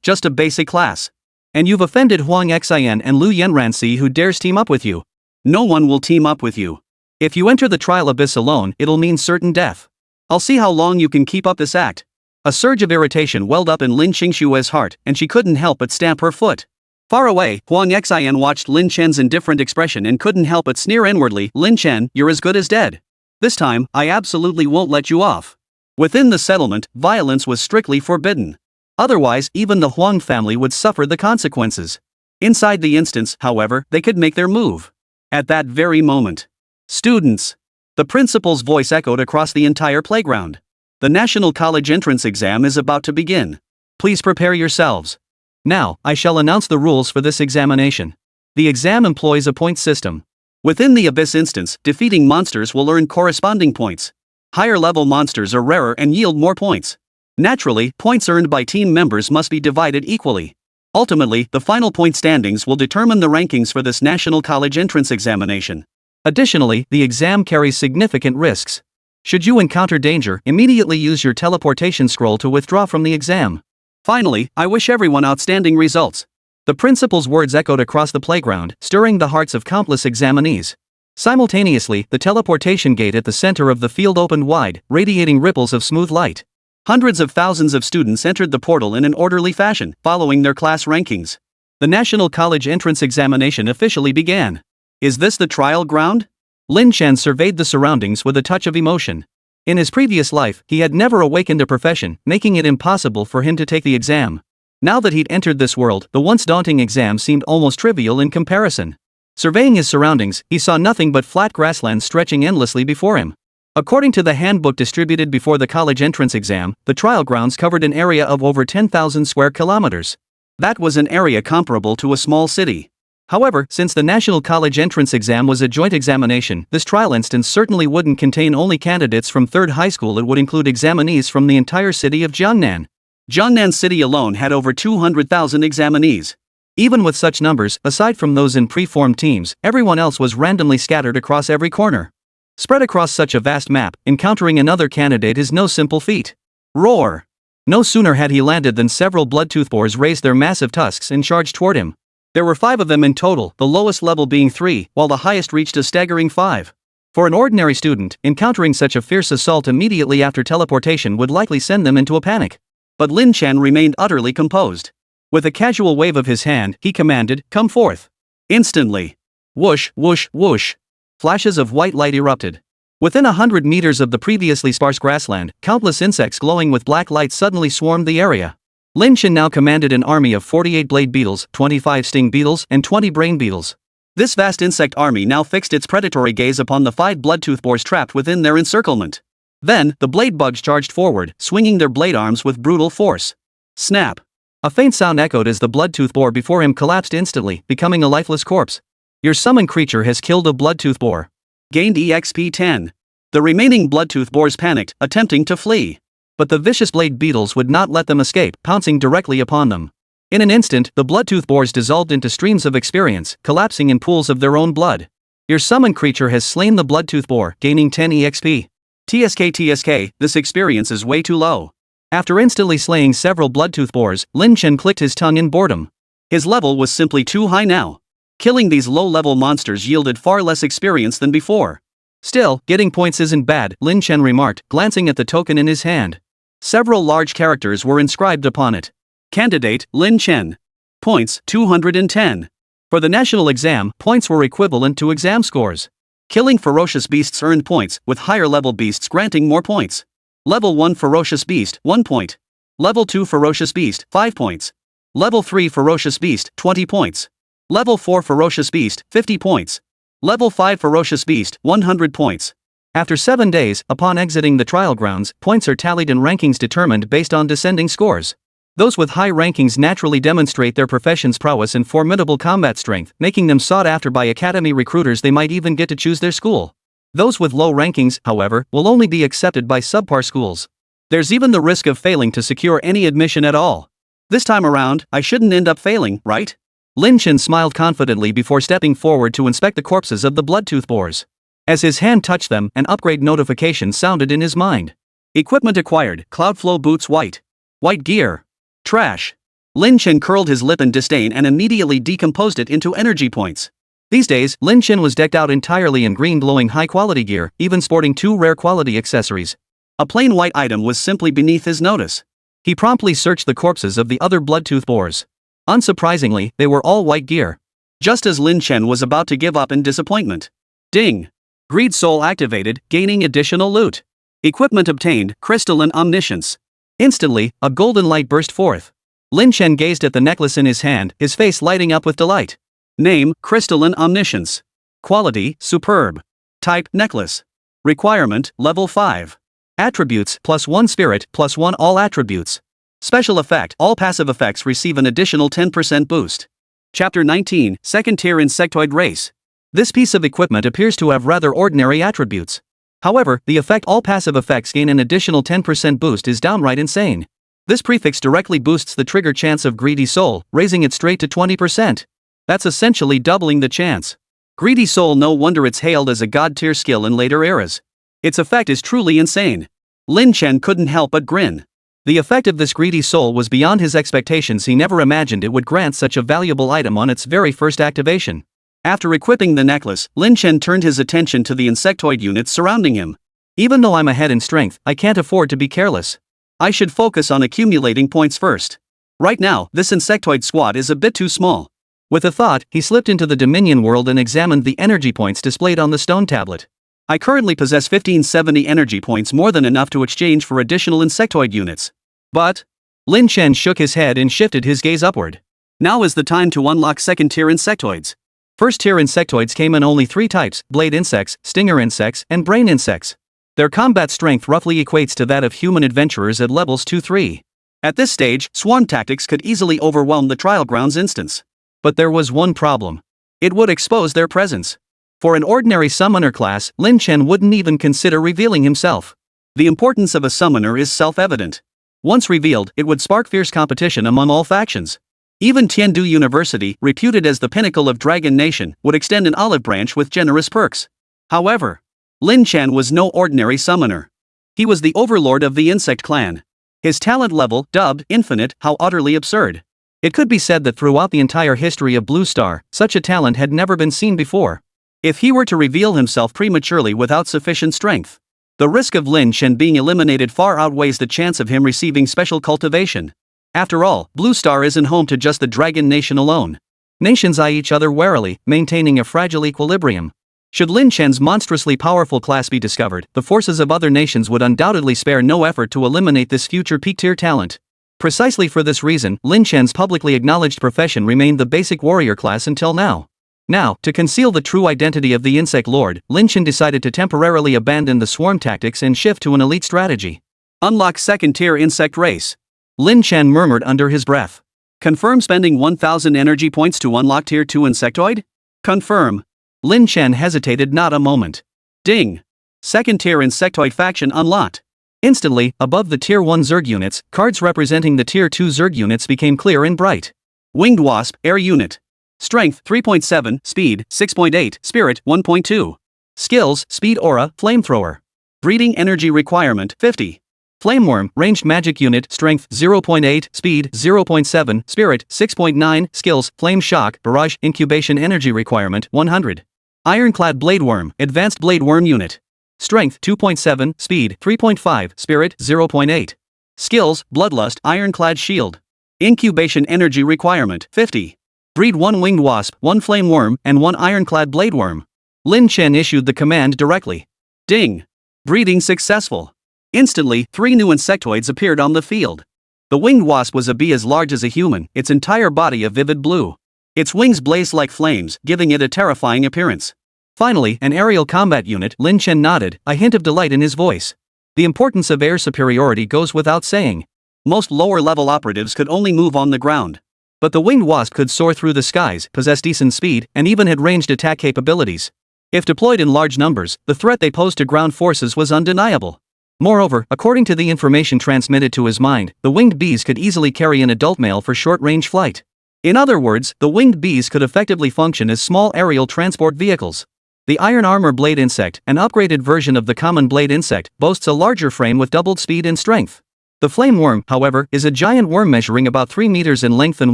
Just a basic class. And you've offended Huang Xin and Liu Yanran. See who dares team up with you. No one will team up with you. If you enter the trial abyss alone, it'll mean certain death. I'll see how long you can keep up this act. A surge of irritation welled up in Lin Qingxue's heart, and she couldn't help but stamp her foot. Far away, Huang Xin watched Lin Chen's indifferent expression and couldn't help but sneer inwardly. Lin Chen, you're as good as dead. This time, I absolutely won't let you off. Within the settlement, violence was strictly forbidden. Otherwise, even the Huang family would suffer the consequences. Inside the instance, however, they could make their move. At that very moment. Students. The principal's voice echoed across the entire playground. The national college entrance exam is about to begin. Please prepare yourselves. Now, I shall announce the rules for this examination. The exam employs a point system. Within the Abyss instance, defeating monsters will earn corresponding points. Higher level monsters are rarer and yield more points. Naturally, points earned by team members must be divided equally. Ultimately, the final point standings will determine the rankings for this national college entrance examination. Additionally, the exam carries significant risks. Should you encounter danger, immediately use your teleportation scroll to withdraw from the exam. Finally, I wish everyone outstanding results. The principal's words echoed across the playground, stirring the hearts of countless examinees. Simultaneously, the teleportation gate at the center of the field opened wide, radiating ripples of smooth light. Hundreds of thousands of students entered the portal in an orderly fashion, following their class rankings. The national college entrance examination officially began. Is this the trial ground? Lin Chen surveyed the surroundings with a touch of emotion. In his previous life, he had never awakened a profession, making it impossible for him to take the exam. Now that he'd entered this world, the once daunting exam seemed almost trivial in comparison. Surveying his surroundings, he saw nothing but flat grasslands stretching endlessly before him. According to the handbook distributed before the college entrance exam, the trial grounds covered an area of over 10,000 square kilometers. That was an area comparable to a small city. However, since the national college entrance exam was a joint examination, this trial instance certainly wouldn't contain only candidates from 3rd high school. It would include examinees from the entire city of Jiangnan. Jiangnan City alone had over 200,000 examinees. Even with such numbers, aside from those in pre-formed teams, everyone else was randomly scattered across every corner. Spread across such a vast map, encountering another candidate is no simple feat. Roar! No sooner had he landed than several Bloodtooth Boars raised their massive tusks and charged toward him. There were 5 of them in total, the lowest level being 3, while the highest reached a staggering 5. For an ordinary student, encountering such a fierce assault immediately after teleportation would likely send them into a panic. But Lin Chen remained utterly composed. With a casual wave of his hand, he commanded, "Come forth." Instantly. Whoosh, whoosh, whoosh. Flashes of white light erupted. Within 100 meters of the previously sparse grassland, countless insects glowing with black light suddenly swarmed the area. Lin Chen now commanded an army of 48 blade beetles, 25 sting beetles, and 20 brain beetles. This vast insect army now fixed its predatory gaze upon the 5 Bloodtooth Boars trapped within their encirclement. Then, the blade bugs charged forward, swinging their blade arms with brutal force. Snap! A faint sound echoed as the Bloodtooth Boar before him collapsed instantly, becoming a lifeless corpse. Your summoned creature has killed a Bloodtooth Boar. Gained EXP 10. The remaining Bloodtooth Boars panicked, attempting to flee. But the vicious blade beetles would not let them escape, pouncing directly upon them. In an instant, the Bloodtooth Boars dissolved into streams of experience, collapsing in pools of their own blood. Your summoned creature has slain the Bloodtooth Boar, gaining 10 EXP. TSK, this experience is way too low. After instantly slaying several Bloodtooth Boars, Lin Chen clicked his tongue in boredom. His level was simply too high now. Killing these low-level monsters yielded far less experience than before. Still, getting points isn't bad, Lin Chen remarked, glancing at the token in his hand. Several large characters were inscribed upon it. Candidate, Lin Chen. Points, 210. For the national exam, points were equivalent to exam scores. Killing ferocious beasts earned points, with higher-level beasts granting more points. Level 1 Ferocious Beast, 1 point. Level 2 Ferocious Beast, 5 points. Level 3 Ferocious Beast, 20 points. Level 4 Ferocious Beast, 50 points. Level 5 Ferocious Beast, 100 points. After 7 days, upon exiting the trial grounds, points are tallied and rankings determined based on descending scores. Those with high rankings naturally demonstrate their profession's prowess and formidable combat strength, making them sought after by academy recruiters. They might even get to choose their school. Those with low rankings, however, will only be accepted by subpar schools. There's even the risk of failing to secure any admission at all. This time around, I shouldn't end up failing, right? Lin Chen smiled confidently before stepping forward to inspect the corpses of the Bloodtooth Boars. As his hand touched them, an upgrade notification sounded in his mind. Equipment acquired, Cloudflow boots white. White gear. Trash. Lin Chen curled his lip in disdain and immediately decomposed it into energy points. These days, Lin Chen was decked out entirely in green glowing high-quality gear, even sporting 2 rare quality accessories. A plain white item was simply beneath his notice. He promptly searched the corpses of the other Bloodtooth Boars. Unsurprisingly, they were all white gear. Just as Lin Chen was about to give up in disappointment. Ding! Greed Soul activated, gaining additional loot. Equipment obtained, Crystalline Omniscience. Instantly, a golden light burst forth. Lin Chen gazed at the necklace in his hand, his face lighting up with delight. Name, Crystalline Omniscience. Quality, Superb. Type, Necklace. Requirement, Level 5. Attributes, +1 Spirit, +1 All Attributes. Special effect, all passive effects receive an additional 10% boost. Chapter 19, Second Tier Insectoid Race. This piece of equipment appears to have rather ordinary attributes. However, the effect all passive effects gain an additional 10% boost is downright insane. This prefix directly boosts the trigger chance of Greedy Soul, raising it straight to 20%. That's essentially doubling the chance. Greedy Soul, no wonder it's hailed as a god-tier skill in later eras. Its effect is truly insane. Lin Chen couldn't help but grin. The effect of this Greedy Soul was beyond his expectations. He never imagined it would grant such a valuable item on its very first activation. After equipping the necklace, Lin Chen turned his attention to the insectoid units surrounding him. Even though I'm ahead in strength, I can't afford to be careless. I should focus on accumulating points first. Right now, this insectoid squad is a bit too small. With a thought, he slipped into the Dominion world and examined the energy points displayed on the stone tablet. I currently possess 1570 energy points, more than enough to exchange for additional insectoid units. But Lin Chen shook his head and shifted his gaze upward. Now is the time to unlock second-tier insectoids. First-tier insectoids came in only 3 types: blade insects, stinger insects, and brain insects. Their combat strength roughly equates to that of human adventurers at levels 2-3. At this stage, swarm tactics could easily overwhelm the trial grounds instance. But there was one problem. It would expose their presence. For an ordinary summoner class, Lin Chen wouldn't even consider revealing himself. The importance of a summoner is self-evident. Once revealed, it would spark fierce competition among all factions. Even Tiandu University, reputed as the pinnacle of Dragon Nation, would extend an olive branch with generous perks. However, Lin Chen was no ordinary summoner. He was the overlord of the insect clan. His talent level, dubbed infinite, how utterly absurd. It could be said that throughout the entire history of Blue Star, such a talent had never been seen before. If he were to reveal himself prematurely without sufficient strength, the risk of Lin Chen being eliminated far outweighs the chance of him receiving special cultivation. After all, Blue Star isn't home to just the Dragon Nation alone. Nations eye each other warily, maintaining a fragile equilibrium. Should Lin Chen's monstrously powerful class be discovered, the forces of other nations would undoubtedly spare no effort to eliminate this future peak-tier talent. Precisely for this reason, Lin Chen's publicly acknowledged profession remained the basic warrior class until now. Now, to conceal the true identity of the Insect Lord, Lin Chen decided to temporarily abandon the swarm tactics and shift to an elite strategy. Unlock second-tier insect race. Lin Chen murmured under his breath. Confirm spending 1,000 energy points to unlock Tier 2 Insectoid? Confirm. Lin Chen hesitated not a moment. Ding! Second-tier Insectoid faction unlocked. Instantly, above the Tier 1 Zerg units, cards representing the Tier 2 Zerg units became clear and bright. Winged Wasp, Air Unit. Strength 3.7, Speed 6.8, Spirit 1.2. Skills, Speed Aura, Flamethrower. Breeding Energy Requirement 50. Flameworm, Ranged Magic Unit, Strength 0.8, Speed 0.7, Spirit 6.9, Skills, Flame Shock, Barrage, Incubation Energy Requirement 100. Ironclad Bladeworm, Advanced Bladeworm Unit. Strength 2.7, Speed 3.5, Spirit 0.8. Skills, Bloodlust, Ironclad Shield. Incubation Energy Requirement 50. Breed 1 Winged Wasp, 1 Flame Worm, and 1 Ironclad Bladeworm. Lin Chen issued the command directly. Ding! Breeding successful. Instantly, 3 new insectoids appeared on the field. The Winged Wasp was a bee as large as a human, its entire body a vivid blue. Its wings blazed like flames, giving it a terrifying appearance. Finally, an aerial combat unit. Lin Chen nodded, a hint of delight in his voice. The importance of air superiority goes without saying. Most lower-level operatives could only move on the ground. But the Winged Wasp could soar through the skies, possess decent speed, and even had ranged attack capabilities. If deployed in large numbers, the threat they posed to ground forces was undeniable. Moreover, according to the information transmitted to his mind, the winged bees could easily carry an adult male for short-range flight. In other words, the winged bees could effectively function as small aerial transport vehicles. The Iron Armor Blade Insect, an upgraded version of the common blade insect, boasts a larger frame with doubled speed and strength. The flame worm, however, is a giant worm measuring about 3 meters in length and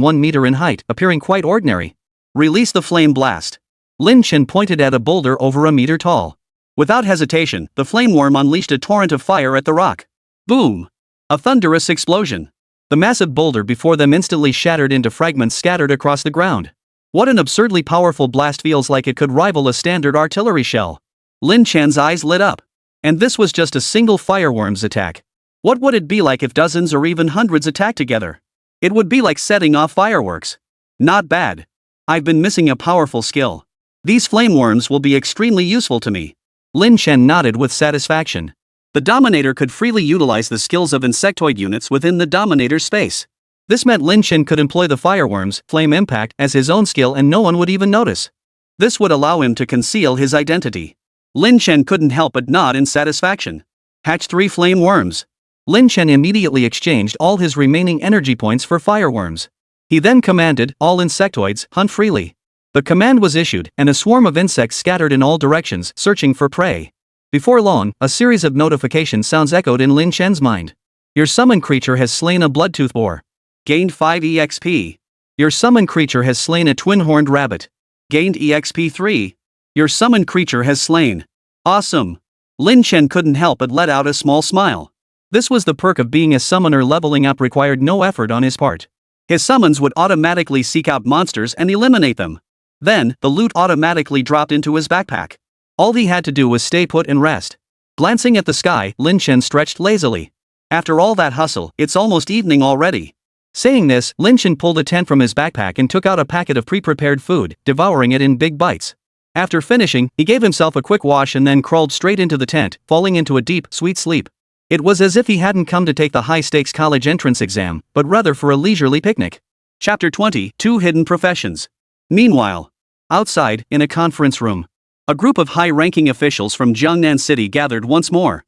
1 meter in height, appearing quite ordinary. Release the flame blast. Lin Chen pointed at a boulder over a meter tall. Without hesitation, the flame worm unleashed a torrent of fire at the rock. Boom! A thunderous explosion. The massive boulder before them instantly shattered into fragments scattered across the ground. What an absurdly powerful blast, feels like it could rival a standard artillery shell. Lin Chen's eyes lit up. And this was just a single fireworm's attack. What would it be like if dozens or even hundreds attacked together? It would be like setting off fireworks. Not bad. I've been missing a powerful skill. These flameworms will be extremely useful to me. Lin Chen nodded with satisfaction. The Dominator could freely utilize the skills of insectoid units within the Dominator's space. This meant Lin Chen could employ the fireworms, Flame Impact, as his own skill and no one would even notice. This would allow him to conceal his identity. Lin Chen couldn't help but nod in satisfaction. Hatch 3 flame worms. Lin Chen immediately exchanged all his remaining energy points for fireworms. He then commanded, all insectoids, hunt freely. The command was issued, and a swarm of insects scattered in all directions, searching for prey. Before long, a series of notification sounds echoed in Lin Chen's mind. Your summoned creature has slain a Bloodtooth Boar. Gained 5 EXP. Your summoned creature has slain a twin-horned rabbit. Gained EXP 3. Your summoned creature has slain. Awesome. Lin Chen couldn't help but let out a small smile. This was the perk of being a summoner. Leveling up required no effort on his part. His summons would automatically seek out monsters and eliminate them. Then, the loot automatically dropped into his backpack. All he had to do was stay put and rest. Glancing at the sky, Lin Chen stretched lazily. After all that hustle, it's almost evening already. Saying this, Lin Chen pulled a tent from his backpack and took out a packet of pre-prepared food, devouring it in big bites. After finishing, he gave himself a quick wash and then crawled straight into the tent, falling into a deep, sweet sleep. It was as if he hadn't come to take the high-stakes college entrance exam, but rather for a leisurely picnic. Chapter 20, 2 Hidden Professions. Meanwhile, outside, in a conference room, a group of high-ranking officials from Jiangnan City gathered once more.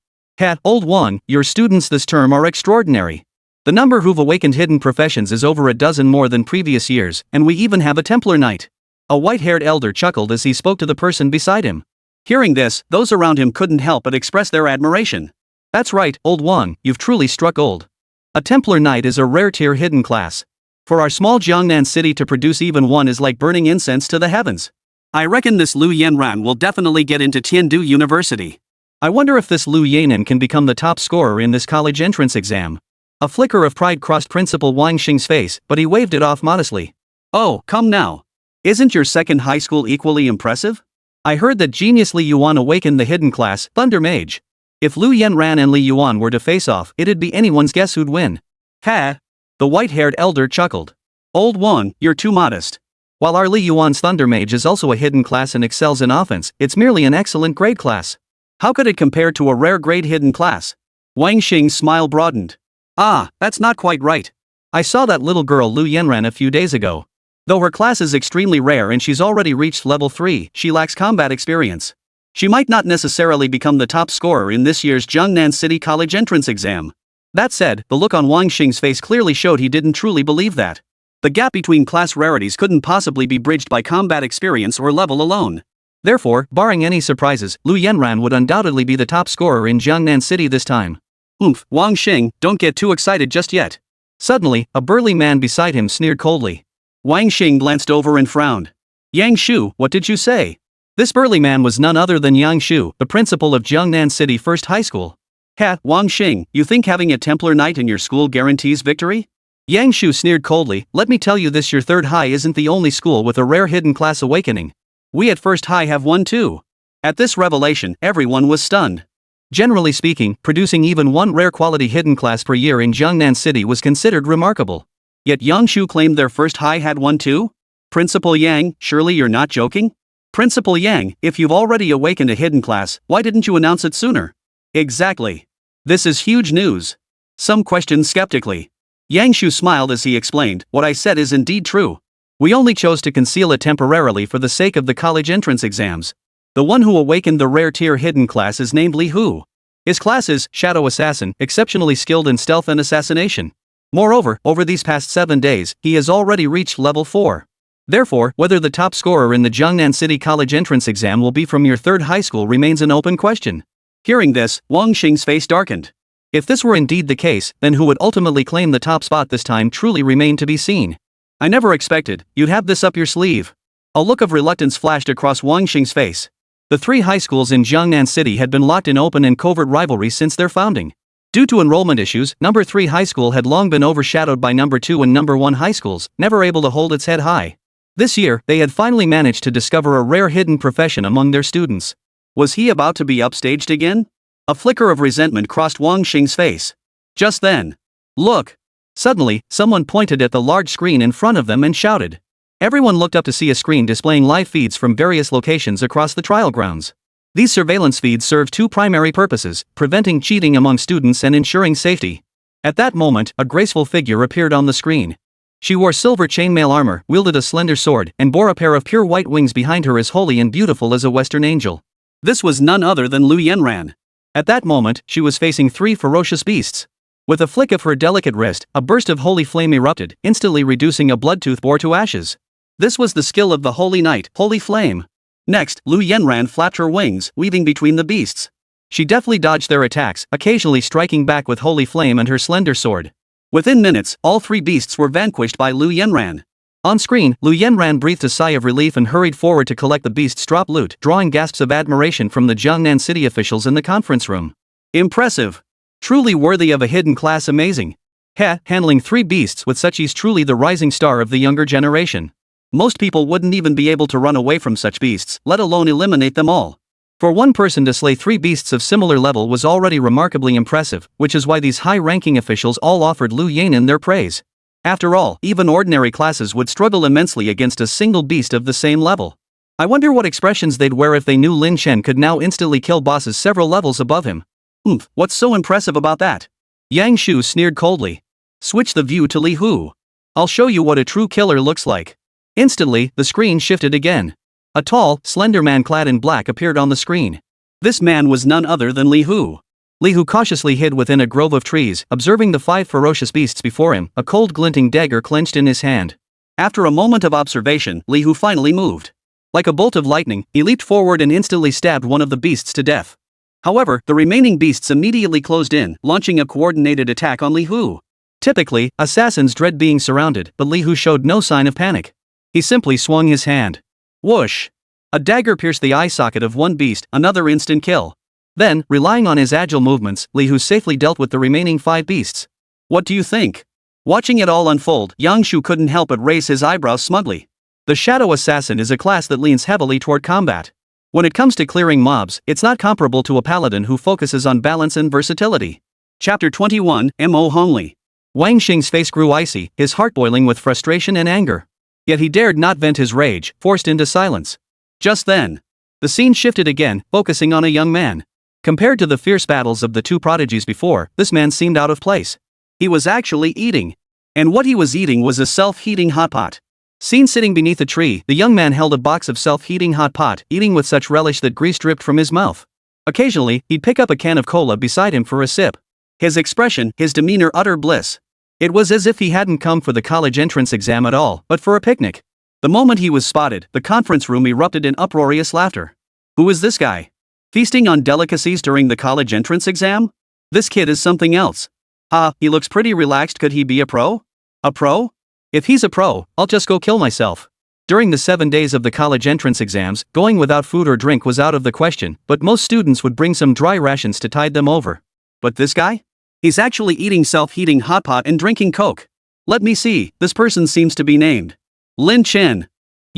Old one, your students this term are extraordinary. The number who've awakened hidden professions is over a dozen more than previous years, and we even have a Templar Knight. A white-haired elder chuckled as he spoke to the person beside him. Hearing this, those around him couldn't help but express their admiration. That's right, old Wang, you've truly struck gold. A Templar Knight is a rare tier hidden class. For our small Jiangnan city to produce even one is like burning incense to the heavens. I reckon this Liu Yanran will definitely get into Tiandu University. I wonder if this Liu Yanran can become the top scorer in this college entrance exam. A flicker of pride crossed Principal Huang Xin's face, but he waved it off modestly. Oh, come now. Isn't your second high school equally impressive? I heard that genius Li Yuan awakened the hidden class, Thunder Mage. If Liu Yanran and Li Yuan were to face off, it'd be anyone's guess who'd win. Ha! The white-haired elder chuckled. Old Wang, you're too modest. While our Li Yuan's Thunder Mage is also a hidden class and excels in offense, it's merely an excellent grade class. How could it compare to a rare grade hidden class? Huang Xing's smile broadened. Ah, that's not quite right. I saw that little girl Liu Yanran a few days ago. Though her class is extremely rare and she's already reached level 3, she lacks combat experience. She might not necessarily become the top scorer in this year's Jiangnan City College entrance exam. That said, the look on Huang Xing's face clearly showed he didn't truly believe that. The gap between class rarities couldn't possibly be bridged by combat experience or level alone. Therefore, barring any surprises, Liu Yanran would undoubtedly be the top scorer in Jiangnan City this time. Huang Xing, don't get too excited just yet. Suddenly, a burly man beside him sneered coldly. Huang Xing glanced over and frowned. Yang Shu, what did you say? This burly man was none other than Yang Shu, the principal of Jiangnan City First High School. Ha, Huang Xing, you think having a Templar Knight in your school guarantees victory? Yang Shu sneered coldly. Let me tell you this, your third high isn't the only school with a rare hidden class awakening. We at First High have one too. At this revelation, everyone was stunned. Generally speaking, producing even one rare quality hidden class per year in Jiangnan City was considered remarkable. Yet Yang Shu claimed their First High had one too? Principal Yang, surely you're not joking? Principal Yang, if you've already awakened a hidden class, why didn't you announce it sooner? Exactly. This is huge news. Some questioned skeptically. Yang Shu smiled as he explained, what I said is indeed true. We only chose to conceal it temporarily for the sake of the college entrance exams. The one who awakened the rare tier hidden class is named Li Hu. His class is Shadow Assassin, exceptionally skilled in stealth and assassination. Moreover, over these past 7 days, he has already reached level 4. Therefore, whether the top scorer in the Jiangnan City College entrance exam will be from your third high school remains an open question. Hearing this, Huang Xing's face darkened. If this were indeed the case, then who would ultimately claim the top spot this time truly remained to be seen. I never expected you'd have this up your sleeve. A look of reluctance flashed across Huang Xing's face. The 3 high schools in Jiangnan City had been locked in open and covert rivalry since their founding. Due to enrollment issues, number 3 high school had long been overshadowed by number 2 and number 1 high schools, never able to hold its head high. This year, they had finally managed to discover a rare hidden profession among their students. Was he about to be upstaged again? A flicker of resentment crossed Huang Xing's face. Just then. Look! Suddenly, someone pointed at the large screen in front of them and shouted. Everyone looked up to see a screen displaying live feeds from various locations across the trial grounds. These surveillance feeds serve 2 primary purposes, preventing cheating among students and ensuring safety. At that moment, a graceful figure appeared on the screen. She wore silver chainmail armor, wielded a slender sword, and bore a pair of pure white wings behind her as holy and beautiful as a Western angel. This was none other than Liu Yanran. At that moment, she was facing 3 ferocious beasts. With a flick of her delicate wrist, a burst of holy flame erupted, instantly reducing a Bloodtooth Boar to ashes. This was the skill of the Holy Knight, Holy Flame. Next, Liu Yanran flapped her wings, weaving between the beasts. She deftly dodged their attacks, occasionally striking back with Holy Flame and her slender sword. Within minutes, all 3 beasts were vanquished by Liu Yanran. On screen, Liu Yanran breathed a sigh of relief and hurried forward to collect the beast's drop loot, drawing gasps of admiration from the Jiangnan City officials in the conference room. Impressive! Truly worthy of a hidden class, amazing. Handling 3 beasts with such ease, truly the rising star of the younger generation. Most people wouldn't even be able to run away from such beasts, let alone eliminate them all. For one person to slay 3 beasts of similar level was already remarkably impressive, which is why these high-ranking officials all offered Liu Yanran their praise. After all, even ordinary classes would struggle immensely against a single beast of the same level. I wonder what expressions they'd wear if they knew Lin Chen could now instantly kill bosses several levels above him. What's so impressive about that? Yang Shu sneered coldly. Switch the view to Li Hu. I'll show you what a true killer looks like. Instantly, the screen shifted again. A tall, slender man clad in black appeared on the screen. This man was none other than Li Hu. Li Hu cautiously hid within a grove of trees, observing the 5 ferocious beasts before him, a cold glinting dagger clenched in his hand. After a moment of observation, Li Hu finally moved. Like a bolt of lightning, he leaped forward and instantly stabbed one of the beasts to death. However, the remaining beasts immediately closed in, launching a coordinated attack on Li Hu. Typically, assassins dread being surrounded, but Li Hu showed no sign of panic. He simply swung his hand. Whoosh! A dagger pierced the eye socket of one beast, another instant kill. Then, relying on his agile movements, Li Hu safely dealt with the remaining 5 beasts. What do you think? Watching it all unfold, Yangshu couldn't help but raise his eyebrows smugly. The Shadow Assassin is a class that leans heavily toward combat. When it comes to clearing mobs, it's not comparable to a paladin who focuses on balance and versatility. Chapter 21, Mo Hongli. Huang Xing's face grew icy, his heart boiling with frustration and anger. Yet he dared not vent his rage, forced into silence. Just then, the scene shifted again, focusing on a young man. Compared to the fierce battles of the 2 prodigies before, this man seemed out of place. He was actually eating. And what he was eating was a self-heating hot pot. Seen sitting beneath a tree, the young man held a box of self-heating hot pot, eating with such relish that grease dripped from his mouth. Occasionally, he'd pick up a can of cola beside him for a sip. His expression, his demeanor utter bliss. It was as if he hadn't come for the college entrance exam at all, but for a picnic. The moment he was spotted, the conference room erupted in uproarious laughter. Who is this guy? Feasting on delicacies during the college entrance exam? This kid is something else. He looks pretty relaxed. Could he be a pro? A pro? If he's a pro, I'll just go kill myself. During the 7 days of the college entrance exams, going without food or drink was out of the question, but most students would bring some dry rations to tide them over. But this guy? He's actually eating self-heating hot pot and drinking Coke. Let me see, this person seems to be named Lin Chen.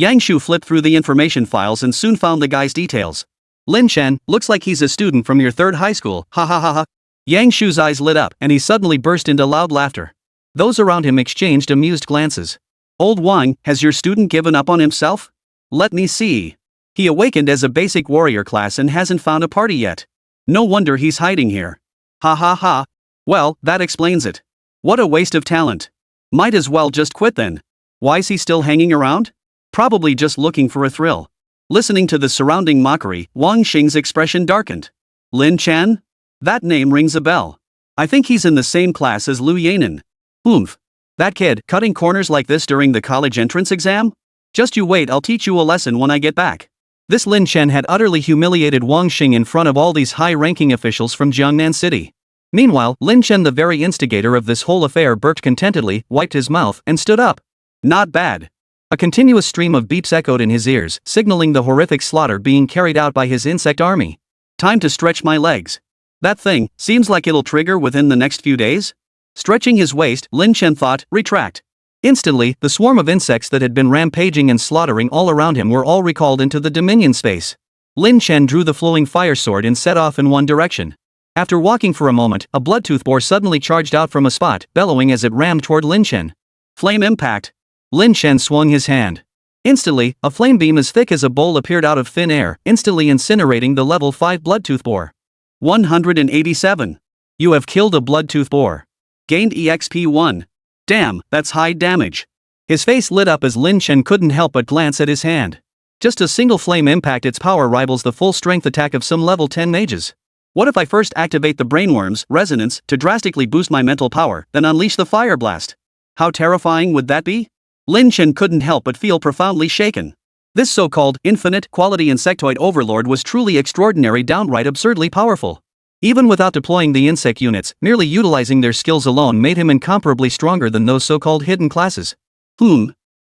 Yangshu flipped through the information files and soon found the guy's details. Lin Chen, looks like he's a student from your 3rd high school, ha ha ha ha. Yangshu's eyes lit up and he suddenly burst into loud laughter. Those around him exchanged amused glances. Old Wang, has your student given up on himself? Let me see. He awakened as a basic warrior class and hasn't found a party yet. No wonder he's hiding here. Ha ha ha. Well, that explains it. What a waste of talent. Might as well just quit then. Why's he still hanging around? Probably just looking for a thrill. Listening to the surrounding mockery, Huang Xing's expression darkened. Lin Chen? That name rings a bell. I think he's in the same class as Liu Yanran. Oomph. That kid, cutting corners like this during the college entrance exam? Just you wait, I'll teach you a lesson when I get back. This Lin Chen had utterly humiliated Huang Xing in front of all these high-ranking officials from Jiangnan City. Meanwhile, Lin Chen, the very instigator of this whole affair, burped contentedly, wiped his mouth, and stood up. Not bad. A continuous stream of beeps echoed in his ears, signaling the horrific slaughter being carried out by his insect army. Time to stretch my legs. That thing, seems like it'll trigger within the next few days? Stretching his waist, Lin Chen thought, retract. Instantly, the swarm of insects that had been rampaging and slaughtering all around him were all recalled into the Dominion space. Lin Chen drew the flowing fire sword and set off in one direction. After walking for a moment, a Bloodtooth Boar suddenly charged out from a spot, bellowing as it rammed toward Lin Chen. Flame impact. Lin Chen swung his hand. Instantly, a flame beam as thick as a bowl appeared out of thin air, instantly incinerating the level 5 Bloodtooth Boar. 187. You have killed a Bloodtooth Boar. Gained EXP 1. Damn, that's high damage. His face lit up as Lin Chen couldn't help but glance at his hand. Just a single flame impact, its power rivals the full strength attack of some level 10 mages. What if I first activate the Brainworm's resonance to drastically boost my mental power, then unleash the Fire Blast? How terrifying would that be? Lin Chen couldn't help but feel profoundly shaken. This so-called infinite quality insectoid overlord was truly extraordinary, downright absurdly powerful. Even without deploying the insect units, merely utilizing their skills alone made him incomparably stronger than those so-called hidden classes.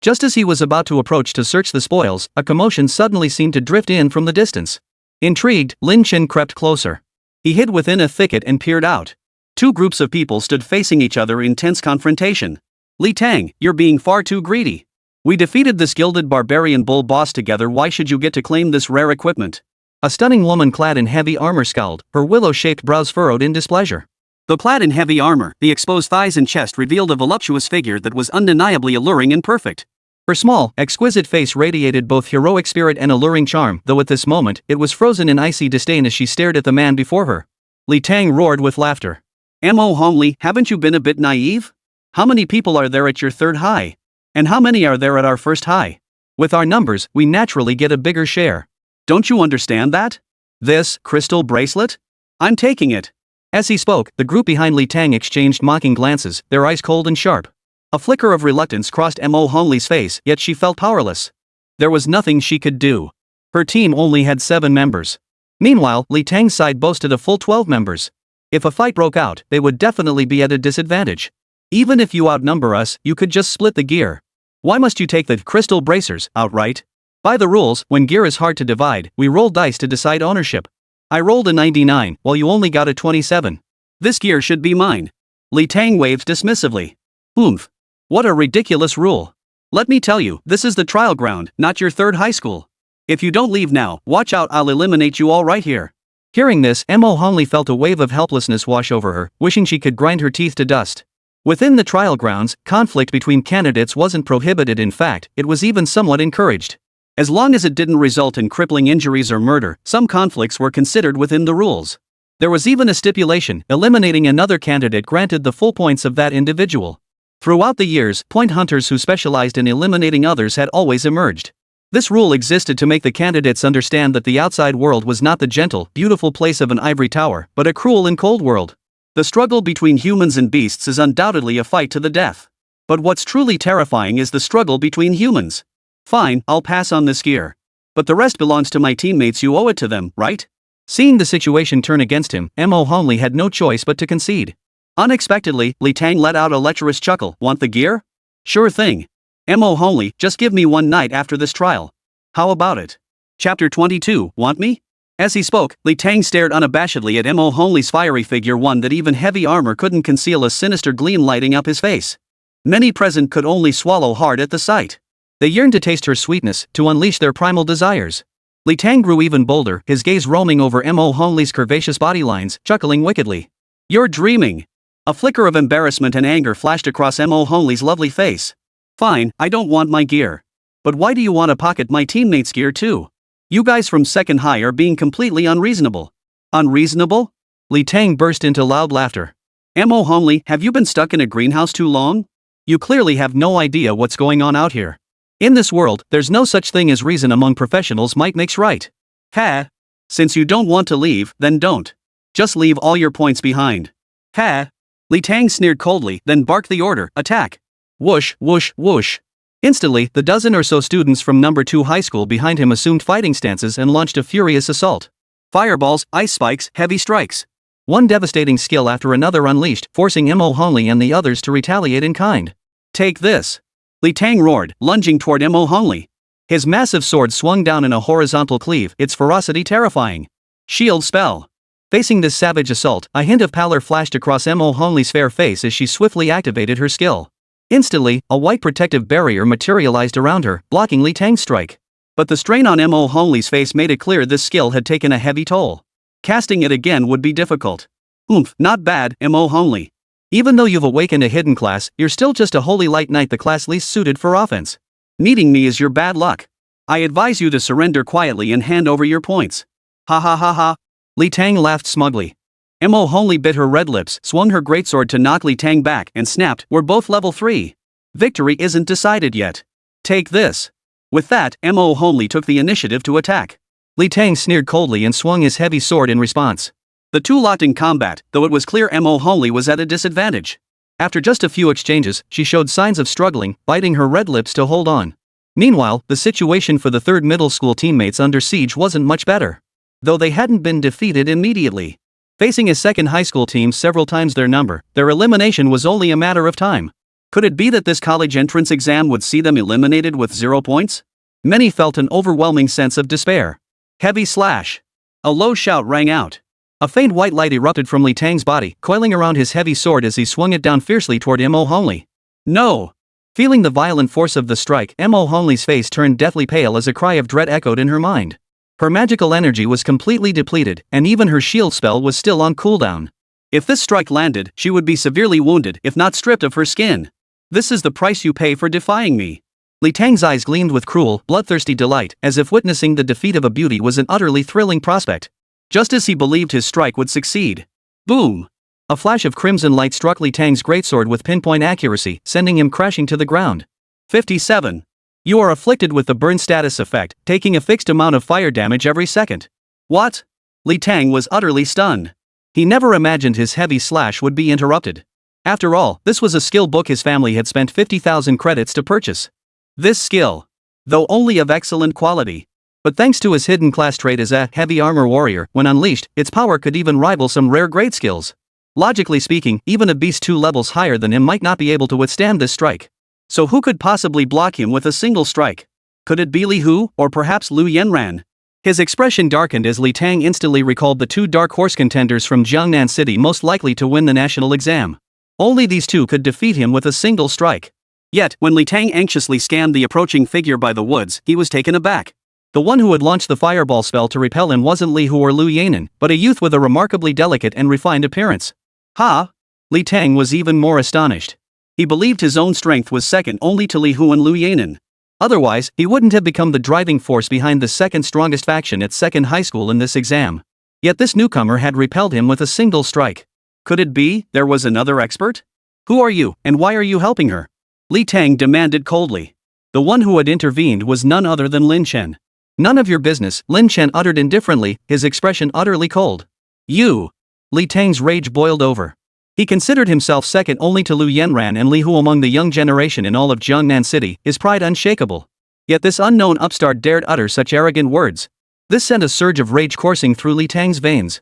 Just as he was about to approach to search the spoils, a commotion suddenly seemed to drift in from the distance. Intrigued, Lin Chen crept closer. He hid within a thicket and peered out. 2 groups of people stood facing each other in tense confrontation. Li Tang, you're being far too greedy. We defeated this gilded barbarian bull boss together, why should you get to claim this rare equipment? A stunning woman clad in heavy armor scowled, her willow-shaped brows furrowed in displeasure. Though clad in heavy armor, the exposed thighs and chest revealed a voluptuous figure that was undeniably alluring and perfect. Her small, exquisite face radiated both heroic spirit and alluring charm, though at this moment, it was frozen in icy disdain as she stared at the man before her. Li Tang roared with laughter. Mo Hongli, haven't you been a bit naive? How many people are there at your 3rd high? And how many are there at our 1st high? With our numbers, we naturally get a bigger share. Don't you understand that? This crystal bracelet? I'm taking it. As he spoke, the group behind Li Tang exchanged mocking glances, their eyes cold and sharp. A flicker of reluctance crossed Mo Honglei's face, yet she felt powerless. There was nothing she could do. Her team only had 7 members. Meanwhile, Li Tang's side boasted a full 12 members. If a fight broke out, they would definitely be at a disadvantage. Even if you outnumber us, you could just split the gear. Why must you take the crystal bracers outright? By the rules, when gear is hard to divide, we roll dice to decide ownership. I rolled a 99, while you only got a 27. This gear should be mine. Li Tang waved dismissively. Oomph. What a ridiculous rule. Let me tell you, this is the trial ground, not your third high school. If you don't leave now, watch out, I'll eliminate you all right here. Hearing this, Mo Hongli felt a wave of helplessness wash over her, wishing she could grind her teeth to dust. Within the trial grounds, conflict between candidates wasn't prohibited, in fact, it was even somewhat encouraged. As long as it didn't result in crippling injuries or murder, some conflicts were considered within the rules. There was even a stipulation, eliminating another candidate granted the full points of that individual. Throughout the years, point hunters who specialized in eliminating others had always emerged. This rule existed to make the candidates understand that the outside world was not the gentle, beautiful place of an ivory tower, but a cruel and cold world. The struggle between humans and beasts is undoubtedly a fight to the death. But what's truly terrifying is the struggle between humans. Fine, I'll pass on this gear. But the rest belongs to my teammates, you owe it to them, right? Seeing the situation turn against him, Mo Hongli had no choice but to concede. Unexpectedly, Li Tang let out a lecherous chuckle. Want the gear? Sure thing. Mo Hongli, just give me one night after this trial. How about it? Chapter 22, want me? As he spoke, Li Tang stared unabashedly at Mo Hongli's fiery figure, one that even heavy armor couldn't conceal, a sinister gleam lighting up his face. Many present could only swallow hard at the sight. They yearned to taste her sweetness, to unleash their primal desires. Li Tang grew even bolder, his gaze roaming over Mo Hongli's curvaceous body lines, chuckling wickedly. You're dreaming. A flicker of embarrassment and anger flashed across Mo Hongli's lovely face. Fine, I don't want my gear. But why do you want to pocket my teammates' gear too? You guys from second high are being completely unreasonable. Unreasonable? Li Tang burst into loud laughter. Mo Hongli, have you been stuck in a greenhouse too long? You clearly have no idea what's going on out here. In this world, there's no such thing as reason among professionals, might makes right. Ha! Since you don't want to leave, then don't. Just leave all your points behind. Ha! Li Tang sneered coldly, then barked the order, attack. Whoosh, whoosh, whoosh. Instantly, the dozen or so students from number 2 high school behind him assumed fighting stances and launched a furious assault. Fireballs, ice spikes, heavy strikes. One devastating skill after another unleashed, forcing Mo Hongli and the others to retaliate in kind. Take this. Li Tang roared, lunging toward Mo Hongli. His massive sword swung down in a horizontal cleave, its ferocity terrifying. Shield spell. Facing this savage assault, a hint of pallor flashed across Mo Hongli's fair face as she swiftly activated her skill. Instantly, a white protective barrier materialized around her, blocking Li Tang's strike. But the strain on Mo Hongli's face made it clear this skill had taken a heavy toll. Casting it again would be difficult. Oomph, not bad, Mo Hongli. Even though you've awakened a hidden class, you're still just a holy light knight, the class least suited for offense. Meeting me is your bad luck. I advise you to surrender quietly and hand over your points. Ha ha ha ha. Li Tang laughed smugly. Mo Hongli bit her red lips, swung her greatsword to knock Li Tang back, and snapped, we're both level 3. Victory isn't decided yet. Take this. With that, Mo Hongli took the initiative to attack. Li Tang sneered coldly and swung his heavy sword in response. The two locked in combat, though it was clear Mo Hongli was at a disadvantage. After just a few exchanges, she showed signs of struggling, biting her red lips to hold on. Meanwhile, the situation for the third middle school teammates under siege wasn't much better. Though they hadn't been defeated immediately. Facing a second high school team several times their number, their elimination was only a matter of time. Could it be that this college entrance exam would see them eliminated with 0 points? Many felt an overwhelming sense of despair. Heavy slash. A low shout rang out. A faint white light erupted from Li Tang's body, coiling around his heavy sword as he swung it down fiercely toward Mo Hongli. No! Feeling the violent force of the strike, Mo Hongli's face turned deathly pale as a cry of dread echoed in her mind. Her magical energy was completely depleted, and even her shield spell was still on cooldown. If this strike landed, she would be severely wounded, if not stripped of her skin. This is the price you pay for defying me. Li Tang's eyes gleamed with cruel, bloodthirsty delight, as if witnessing the defeat of a beauty was an utterly thrilling prospect. Just as he believed his strike would succeed. Boom! A flash of crimson light struck Li Tang's greatsword with pinpoint accuracy, sending him crashing to the ground. 57. You are afflicted with the burn status effect, taking a fixed amount of fire damage every second. What? Li Tang was utterly stunned. He never imagined his heavy slash would be interrupted. After all, this was a skill book his family had spent 50,000 credits to purchase. This skill, though only of excellent quality, but thanks to his hidden class trait as a heavy armor warrior, when unleashed, its power could even rival some rare grade skills. Logically speaking, even a beast 2 levels higher than him might not be able to withstand this strike. So who could possibly block him with a single strike? Could it be Li Hu, or perhaps Liu Yanran? His expression darkened as Li Tang instantly recalled the 2 dark horse contenders from Jiangnan City most likely to win the national exam. Only these 2 could defeat him with a single strike. Yet, when Li Tang anxiously scanned the approaching figure by the woods, he was taken aback. The one who had launched the fireball spell to repel him wasn't Li Hu or Liu Yanran, but a youth with a remarkably delicate and refined appearance. Ha! Li Tang was even more astonished. He believed his own strength was second only to Li Hu and Liu Yanran. Otherwise, he wouldn't have become the driving force behind the second strongest faction at second high school in this exam. Yet this newcomer had repelled him with a single strike. Could it be there was another expert? Who are you, and why are you helping her? Li Tang demanded coldly. The one who had intervened was none other than Lin Chen. None of your business, Lin Chen uttered indifferently, his expression utterly cold. You! Li Tang's rage boiled over. He considered himself second only to Liu Yanran and Li Hu among the young generation in all of Jiangnan City, his pride unshakable. Yet this unknown upstart dared utter such arrogant words. This sent a surge of rage coursing through Li Tang's veins.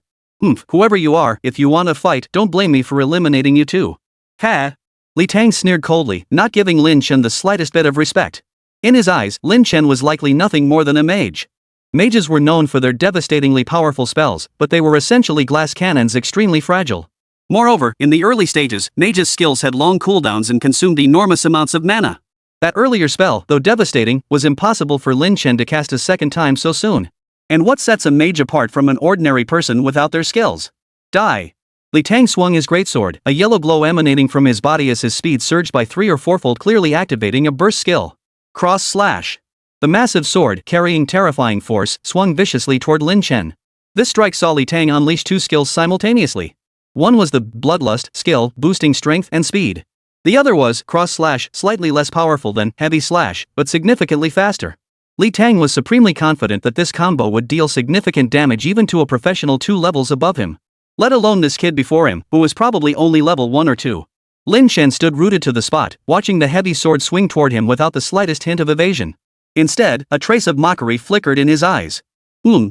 Whoever you are, if you want to fight, don't blame me for eliminating you too. Ha! Li Tang sneered coldly, not giving Lin Chen the slightest bit of respect. In his eyes, Lin Chen was likely nothing more than a mage. Mages were known for their devastatingly powerful spells, but they were essentially glass cannons extremely fragile. Moreover, in the early stages, mages' skills had long cooldowns and consumed enormous amounts of mana. That earlier spell, though devastating, was impossible for Lin Chen to cast a second time so soon. And what sets a mage apart from an ordinary person without their skills? Die! Li Tang swung his greatsword, a yellow glow emanating from his body as his speed surged by 3 or 4-fold, clearly activating a burst skill. Cross slash. The massive sword, carrying terrifying force, swung viciously toward Lin Chen. This strike saw Li Tang unleash 2 skills simultaneously. One was the Bloodlust skill, boosting strength and speed. The other was Cross Slash, slightly less powerful than Heavy Slash, but significantly faster. Li Tang was supremely confident that this combo would deal significant damage even to a professional 2 levels above him. Let alone this kid before him, who was probably only level 1 or 2. Lin Chen stood rooted to the spot, watching the heavy sword swing toward him without the slightest hint of evasion. Instead, a trace of mockery flickered in his eyes.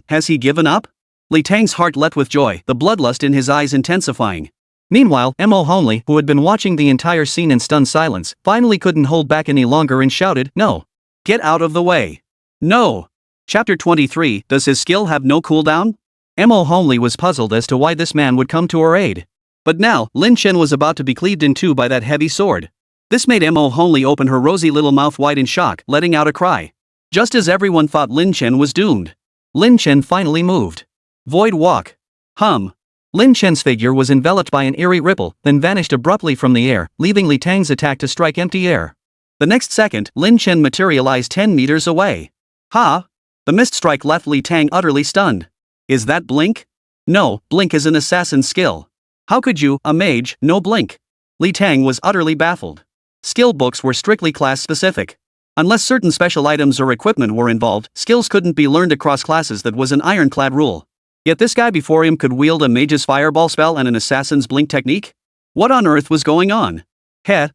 Has he given up? Li Tang's heart leapt with joy, the bloodlust in his eyes intensifying. Meanwhile, Mo Honley, who had been watching the entire scene in stunned silence, finally couldn't hold back any longer and shouted, "No! Get out of the way! No!" Chapter 23, Does his skill have no cooldown? Mo Honley was puzzled as to why this man would come to her aid. But now, Lin Chen was about to be cleaved in 2 by that heavy sword. This made Mo Honley open her rosy little mouth wide in shock, letting out a cry. Just as everyone thought Lin Chen was doomed. Lin Chen finally moved. Void walk. Lin Chen's figure was enveloped by an eerie ripple, then vanished abruptly from the air, leaving Li Tang's attack to strike empty air. The next second, Lin Chen materialized 10 meters away. Ha! The missed strike left Li Tang utterly stunned. Is that blink? No, blink is an assassin's skill. How could you, a mage, know blink? Li Tang was utterly baffled. Skill books were strictly class-specific. Unless certain special items or equipment were involved, skills couldn't be learned across classes. That was an ironclad rule. Yet this guy before him could wield a mage's fireball spell and an assassin's blink technique? What on earth was going on?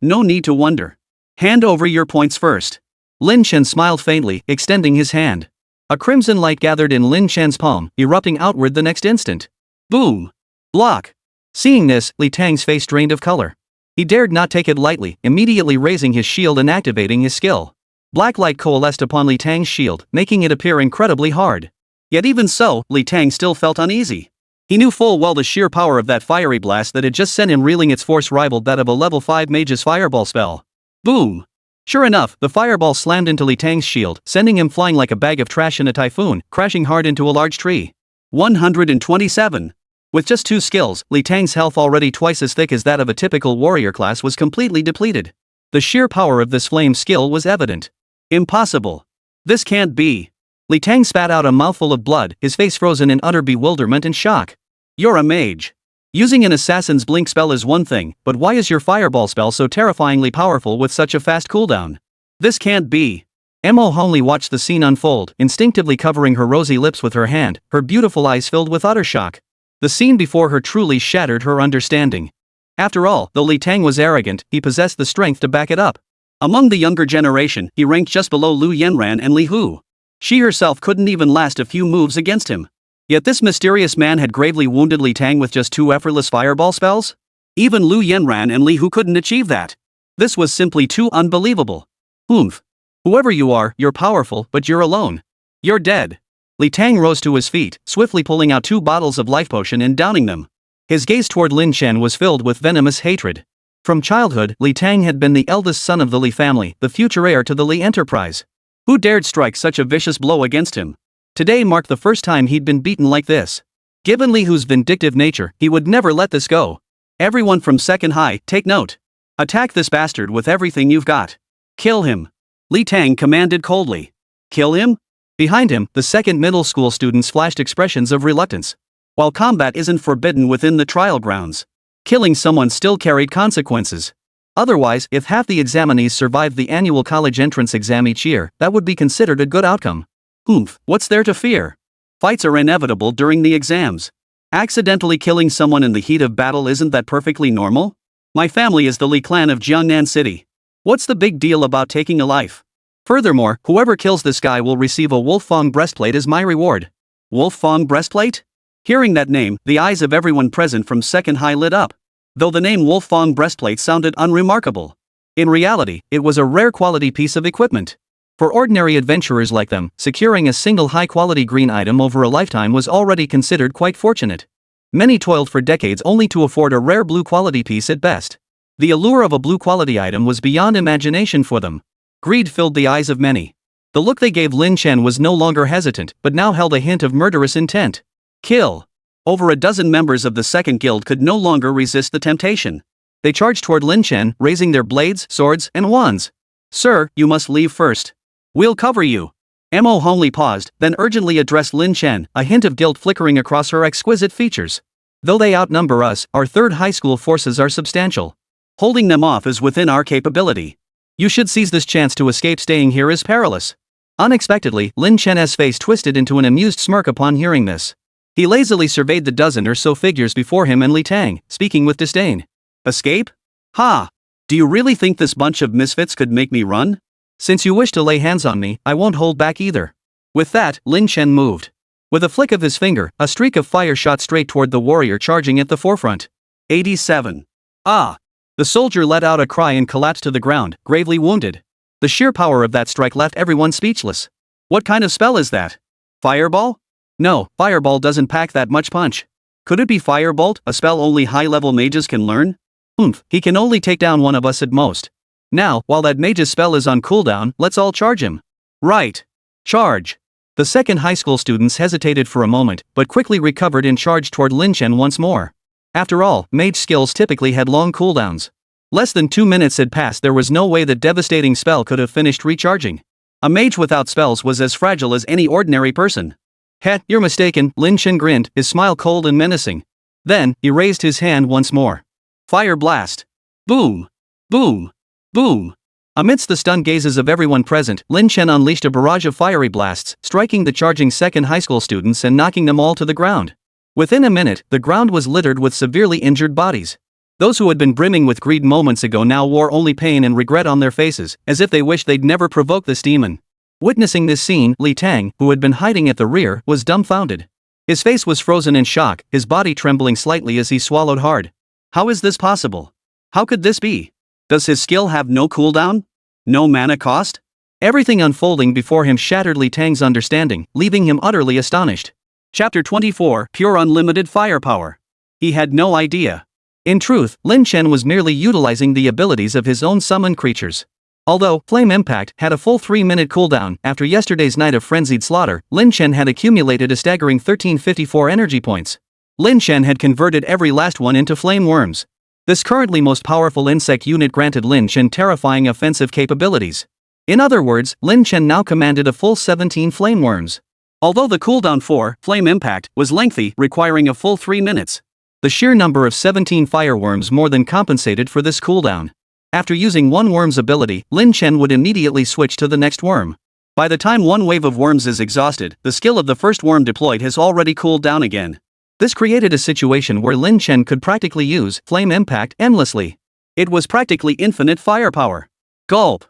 No need to wonder. Hand over your points first. Lin Chen smiled faintly, extending his hand. A crimson light gathered in Lin Chen's palm, erupting outward the next instant. Boom! Block! Seeing this, Li Tang's face drained of color. He dared not take it lightly, immediately raising his shield and activating his skill. Black light coalesced upon Li Tang's shield, making it appear incredibly hard. Yet even so, Li Tang still felt uneasy. He knew full well the sheer power of that fiery blast that had just sent him reeling. Its force rivaled that of a level 5 mage's fireball spell. Boom! Sure enough, the fireball slammed into Li Tang's shield, sending him flying like a bag of trash in a typhoon, crashing hard into a large tree. 127. With just 2 skills, Li Tang's health, already twice as thick as that of a typical warrior class, was completely depleted. The sheer power of this flame skill was evident. Impossible. This can't be. Li Tang spat out a mouthful of blood, his face frozen in utter bewilderment and shock. You're a mage. Using an assassin's blink spell is one thing, but why is your fireball spell so terrifyingly powerful with such a fast cooldown? This can't be. Mo Honley watched the scene unfold, instinctively covering her rosy lips with her hand, her beautiful eyes filled with utter shock. The scene before her truly shattered her understanding. After all, though Li Tang was arrogant, he possessed the strength to back it up. Among the younger generation, he ranked just below Liu Yanran and Li Hu. She herself couldn't even last a few moves against him. Yet this mysterious man had gravely wounded Li Tang with just 2 effortless fireball spells? Even Liu Yanran and Li Hu couldn't achieve that. This was simply too unbelievable. Oomph. Whoever you are, you're powerful, but you're alone. You're dead. Li Tang rose to his feet, swiftly pulling out 2 bottles of life potion and downing them. His gaze toward Lin Chen was filled with venomous hatred. From childhood, Li Tang had been the eldest son of the Li family, the future heir to the Li enterprise. Who dared strike such a vicious blow against him? Today marked the first time he'd been beaten like this. Given Li Hu's vindictive nature, he would never let this go. Everyone from second high, take note. Attack this bastard with everything you've got. Kill him. Li Tang commanded coldly. Kill him? Behind him, the second middle school students flashed expressions of reluctance. While combat isn't forbidden within the trial grounds, killing someone still carried consequences. Otherwise, if half the examinees survived the annual college entrance exam each year, that would be considered a good outcome. Oomph, what's there to fear? Fights are inevitable during the exams. Accidentally killing someone in the heat of battle isn't that perfectly normal? My family is the Li clan of Jiangnan City. What's the big deal about taking a life? Furthermore, whoever kills this guy will receive a wolf fang breastplate as my reward. Wolf fang breastplate? Hearing that name, the eyes of everyone present from second high lit up. Though the name Wolf Fang breastplate sounded unremarkable, in reality, it was a rare quality piece of equipment. For ordinary adventurers like them, securing a single high-quality green item over a lifetime was already considered quite fortunate. Many toiled for decades only to afford a rare blue quality piece at best. The allure of a blue quality item was beyond imagination for them. Greed filled the eyes of many. The look they gave Lin Chen was no longer hesitant, but now held a hint of murderous intent. Kill. Over a dozen members of the second guild could no longer resist the temptation. They charged toward Lin Chen, raising their blades, swords, and wands. Sir, you must leave first. We'll cover you. Mo Hongli paused, then urgently addressed Lin Chen, a hint of guilt flickering across her exquisite features. Though they outnumber us, our third high school forces are substantial. Holding them off is within our capability. You should seize this chance to escape. Staying here is perilous. Unexpectedly, Lin Chen's face twisted into an amused smirk upon hearing this. He lazily surveyed the dozen or so figures before him and Li Tang, speaking with disdain. Escape? Ha! Do you really think this bunch of misfits could make me run? Since you wish to lay hands on me, I won't hold back either. With that, Lin Chen moved. With a flick of his finger, a streak of fire shot straight toward the warrior charging at the forefront. 87. Ah! The soldier let out a cry and collapsed to the ground, gravely wounded. The sheer power of that strike left everyone speechless. What kind of spell is that? Fireball? No, Fireball doesn't pack that much punch. Could it be Firebolt, a spell only high-level mages can learn? Oomph, he can only take down one of us at most. Now, while that mage's spell is on cooldown, let's all charge him. Right. Charge. The second high school students hesitated for a moment, but quickly recovered and charged toward Lin Chen once more. After all, mage skills typically had long cooldowns. Less than 2 minutes had passed. There was no way the devastating spell could have finished recharging. A mage without spells was as fragile as any ordinary person. Heh, you're mistaken, Lin Chen grinned, his smile cold and menacing. Then, he raised his hand once more. Fire blast. Boom. Boom. Boom. Amidst the stunned gazes of everyone present, Lin Chen unleashed a barrage of fiery blasts, striking the charging second high school students and knocking them all to the ground. Within a minute, the ground was littered with severely injured bodies. Those who had been brimming with greed moments ago now wore only pain and regret on their faces, as if they wished they'd never provoked this demon. Witnessing this scene, Li Tang, who had been hiding at the rear, was dumbfounded. His face was frozen in shock, his body trembling slightly as he swallowed hard. How is this possible? How could this be? Does his skill have no cooldown? No mana cost? Everything unfolding before him shattered Li Tang's understanding, leaving him utterly astonished. Chapter 24, Pure Unlimited Firepower. He had no idea. In truth, Lin Chen was merely utilizing the abilities of his own summoned creatures. Although Flame Impact had a full 3-minute cooldown, after yesterday's night of frenzied slaughter, Lin Chen had accumulated a staggering 1354 energy points. Lin Chen had converted every last one into flame worms. This currently most powerful insect unit granted Lin Chen terrifying offensive capabilities. In other words, Lin Chen now commanded a full 17 flame worms. Although the cooldown for Flame Impact was lengthy, requiring a full 3 minutes. The sheer number of 17 fireworms more than compensated for this cooldown. After using one worm's ability, Lin Chen would immediately switch to the next worm. By the time one wave of worms is exhausted, the skill of the first worm deployed has already cooled down again. This created a situation where Lin Chen could practically use flame impact endlessly. It was practically infinite firepower. Gulp.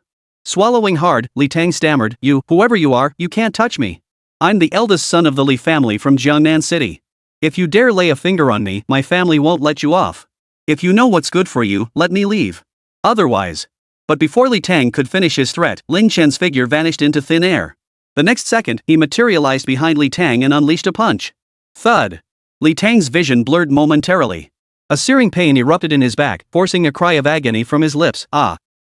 Swallowing hard, Li Tang stammered, whoever you are, you can't touch me. I'm the eldest son of the Li family from Jiangnan City. If you dare lay a finger on me, my family won't let you off. If you know what's good for you, let me leave. Otherwise. But before Li Tang could finish his threat, Lin Chen's figure vanished into thin air. The next second, he materialized behind Li Tang and unleashed a punch. Thud. Li Tang's vision blurred momentarily. A searing pain erupted in his back, forcing a cry of agony from his lips.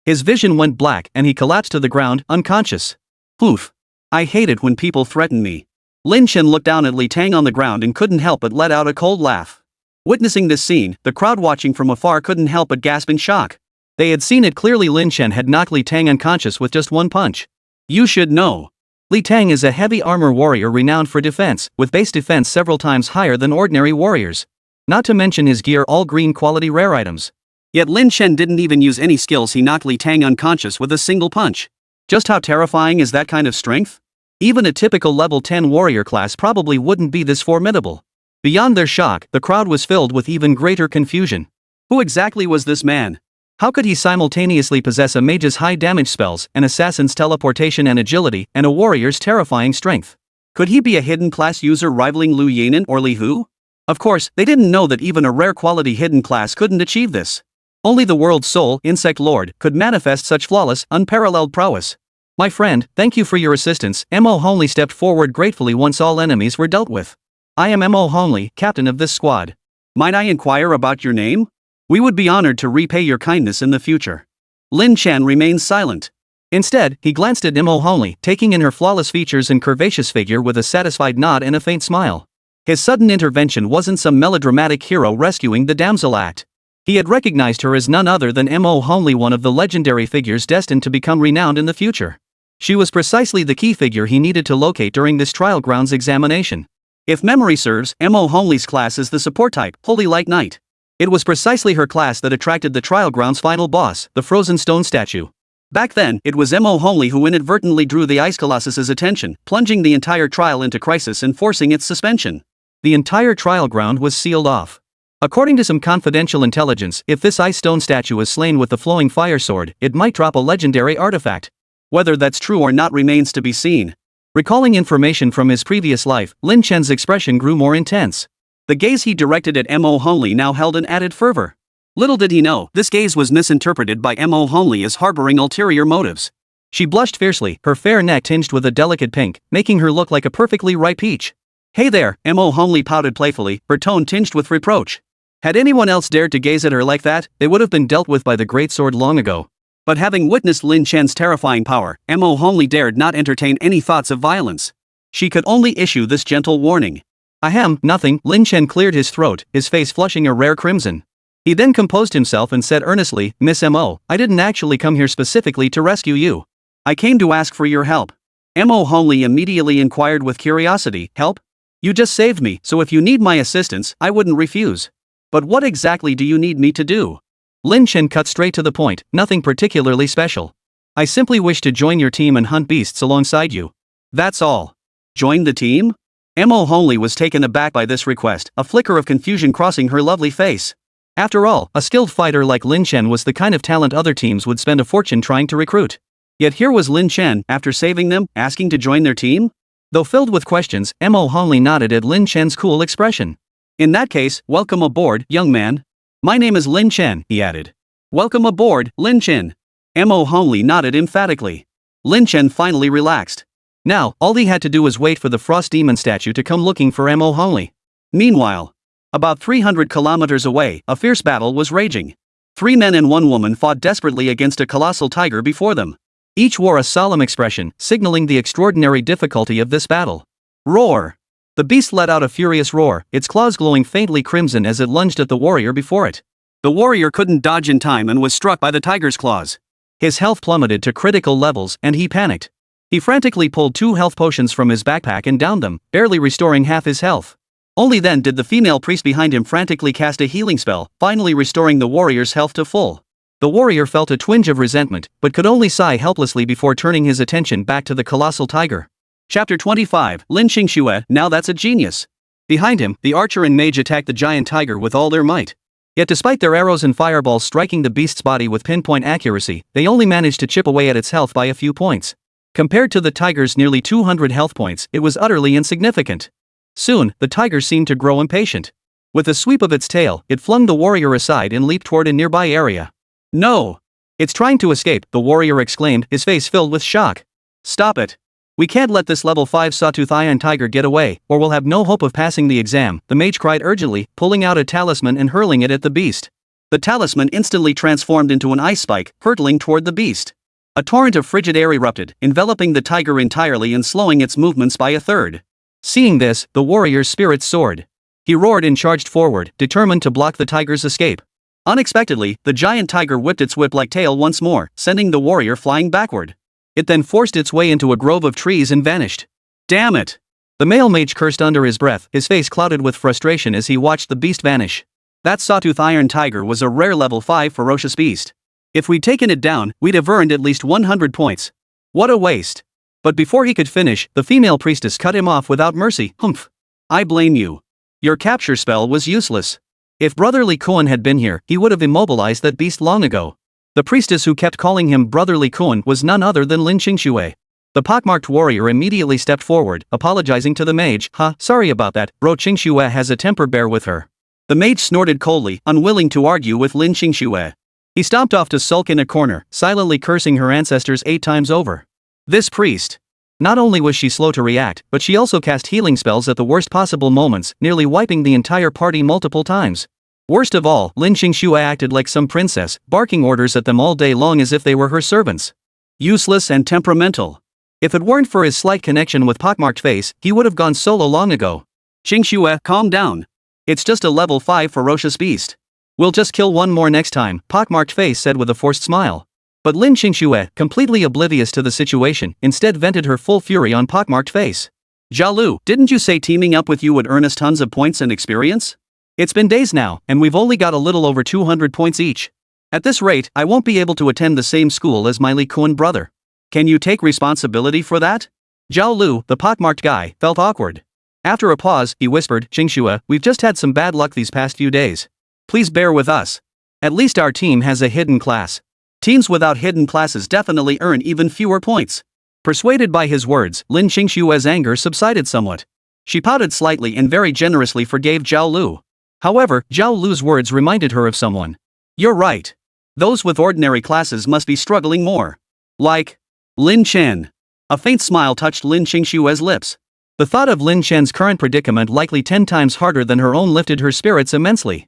His vision went black and he collapsed to the ground, unconscious. Oof. I hate it when people threaten me. Lin Chen looked down at Li Tang on the ground and couldn't help but let out a cold laugh. Witnessing this scene, the crowd watching from afar couldn't help but gasp in shock. They had seen it clearly. Lin Chen had knocked Li Tang unconscious with just one punch. You should know. Li Tang is a heavy armor warrior renowned for defense, with base defense several times higher than ordinary warriors. Not to mention his gear all green quality rare items. Yet Lin Chen didn't even use any skills. He knocked Li Tang unconscious with a single punch. Just how terrifying is that kind of strength? Even a typical level 10 warrior class probably wouldn't be this formidable. Beyond their shock, the crowd was filled with even greater confusion. Who exactly was this man? How could he simultaneously possess a mage's high damage spells, an assassin's teleportation and agility, and a warrior's terrifying strength? Could he be a hidden class user rivaling Liu Yanran or Li Hu? Of course, they didn't know that even a rare quality hidden class couldn't achieve this. Only the world's sole insect lord could manifest such flawless, unparalleled prowess. My friend, thank you for your assistance. Mo Honley stepped forward gratefully once all enemies were dealt with. I am Mo Honley, captain of this squad. Might I inquire about your name? We would be honored to repay your kindness in the future. Lin Chen remained silent. Instead, he glanced at Mo Honley, taking in her flawless features and curvaceous figure with a satisfied nod and a faint smile. His sudden intervention wasn't some melodramatic hero rescuing the damsel act. He had recognized her as none other than Mo Honley, one of the legendary figures destined to become renowned in the future. She was precisely the key figure he needed to locate during this trial grounds examination. If memory serves, Mo Honley's class is the support type, Holy Light Knight. It was precisely her class that attracted the trial grounds' final boss, the frozen stone statue. Back then, it was Mo Honley who inadvertently drew the Ice Colossus's attention, plunging the entire trial into crisis and forcing its suspension. The entire trial ground was sealed off. According to some confidential intelligence, if this ice stone statue is slain with the flowing fire sword, it might drop a legendary artifact. Whether that's true or not remains to be seen. Recalling information from his previous life, Lin Chen's expression grew more intense. The gaze he directed at Mo Honley now held an added fervor. Little did he know, this gaze was misinterpreted by Mo Honley as harboring ulterior motives. She blushed fiercely, her fair neck tinged with a delicate pink, making her look like a perfectly ripe peach. Hey there, Mo Honley pouted playfully, her tone tinged with reproach. Had anyone else dared to gaze at her like that, they would have been dealt with by the great sword long ago. But having witnessed Lin Chen's terrifying power, Mo Honley dared not entertain any thoughts of violence. She could only issue this gentle warning. Ahem, nothing. Lin Chen cleared his throat, his face flushing a rare crimson. He then composed himself and said earnestly, Miss Mo, I didn't actually come here specifically to rescue you. I came to ask for your help. Mo Honley immediately inquired with curiosity, help? You just saved me, so if you need my assistance, I wouldn't refuse. But what exactly do you need me to do? Lin Chen cut straight to the point, nothing particularly special. I simply wish to join your team and hunt beasts alongside you. That's all. Join the team? Mo Honley was taken aback by this request, a flicker of confusion crossing her lovely face. After all, a skilled fighter like Lin Chen was the kind of talent other teams would spend a fortune trying to recruit. Yet here was Lin Chen, after saving them, asking to join their team? Though filled with questions, Mo Honley nodded at Lin Chen's cool expression. In that case, welcome aboard, young man. My name is Lin Chen, he added. Welcome aboard, Lin Chen. Mo Honley nodded emphatically. Lin Chen finally relaxed. Now, all he had to do was wait for the frost demon statue to come looking for Mo Honley. Meanwhile, about 300 kilometers away, a fierce battle was raging. 3 men and 1 woman fought desperately against a colossal tiger before them. Each wore a solemn expression, signaling the extraordinary difficulty of this battle. Roar! The beast let out a furious roar, its claws glowing faintly crimson as it lunged at the warrior before it. The warrior couldn't dodge in time and was struck by the tiger's claws. His health plummeted to critical levels and he panicked. He frantically pulled 2 health potions from his backpack and downed them, barely restoring half his health. Only then did the female priest behind him frantically cast a healing spell, finally restoring the warrior's health to full. The warrior felt a twinge of resentment, but could only sigh helplessly before turning his attention back to the colossal tiger. Chapter 25, Lin Qingxue, now that's a genius. Behind him, the archer and mage attacked the giant tiger with all their might. Yet despite their arrows and fireballs striking the beast's body with pinpoint accuracy, they only managed to chip away at its health by a few points. Compared to the tiger's nearly 200 health points, it was utterly insignificant. Soon, the tiger seemed to grow impatient. With a sweep of its tail, it flung the warrior aside and leaped toward a nearby area. "No! It's trying to escape," the warrior exclaimed, his face filled with shock. "Stop it. We can't let this level 5 sawtooth iron tiger get away, or we'll have no hope of passing the exam," the mage cried urgently, pulling out a talisman and hurling it at the beast. The talisman instantly transformed into an ice spike, hurtling toward the beast. A torrent of frigid air erupted, enveloping the tiger entirely and slowing its movements by a third. Seeing this, the warrior's spirits soared. He roared and charged forward, determined to block the tiger's escape. Unexpectedly, the giant tiger whipped its whip-like tail once more, sending the warrior flying backward. It then forced its way into a grove of trees and vanished. "Damn it!" The male mage cursed under his breath, his face clouded with frustration as he watched the beast vanish. That sawtooth iron tiger was a rare level 5 ferocious beast. If we'd taken it down, we'd have earned at least 100 points. What a waste. But before he could finish, the female priestess cut him off without mercy. "Humph. I blame you. Your capture spell was useless. If Brotherly Kuan had been here, he would have immobilized that beast long ago." The priestess who kept calling him Brotherly Kuan was none other than Lin Qingxue. The pockmarked warrior immediately stepped forward, apologizing to the mage. Sorry about that, bro. Qingxue has a temper, bear with her." The mage snorted coldly, unwilling to argue with Lin Qingxue. He stomped off to sulk in a corner, silently cursing her ancestors 8 times over. This priest. Not only was she slow to react, but she also cast healing spells at the worst possible moments, nearly wiping the entire party multiple times. Worst of all, Lin Qingxue acted like some princess, barking orders at them all day long as if they were her servants. Useless and temperamental. If it weren't for his slight connection with pockmarked face, he would have gone solo long ago. "Qingxue, calm down. It's just a level 5 ferocious beast. We'll just kill one more next time," pockmarked face said with a forced smile. But Lin Qingxue, completely oblivious to the situation, instead vented her full fury on pockmarked face. "Jialu, didn't you say teaming up with you would earn us tons of points and experience? It's been days now, and we've only got a little over 200 points each. At this rate, I won't be able to attend the same school as my Li Kuan brother. Can you take responsibility for that?" Zhao Lu, the pockmarked guy, felt awkward. After a pause, he whispered, "Qingxue, we've just had some bad luck these past few days. Please bear with us. At least our team has a hidden class. Teams without hidden classes definitely earn even fewer points." Persuaded by his words, Lin Qingxue's anger subsided somewhat. She pouted slightly and very generously forgave Zhao Lu. However, Zhao Lu's words reminded her of someone. "You're right. Those with ordinary classes must be struggling more. Like Lin Chen." A faint smile touched Lin Qingxue's lips. The thought of Lin Chen's current predicament, likely 10 times harder than her own, lifted her spirits immensely.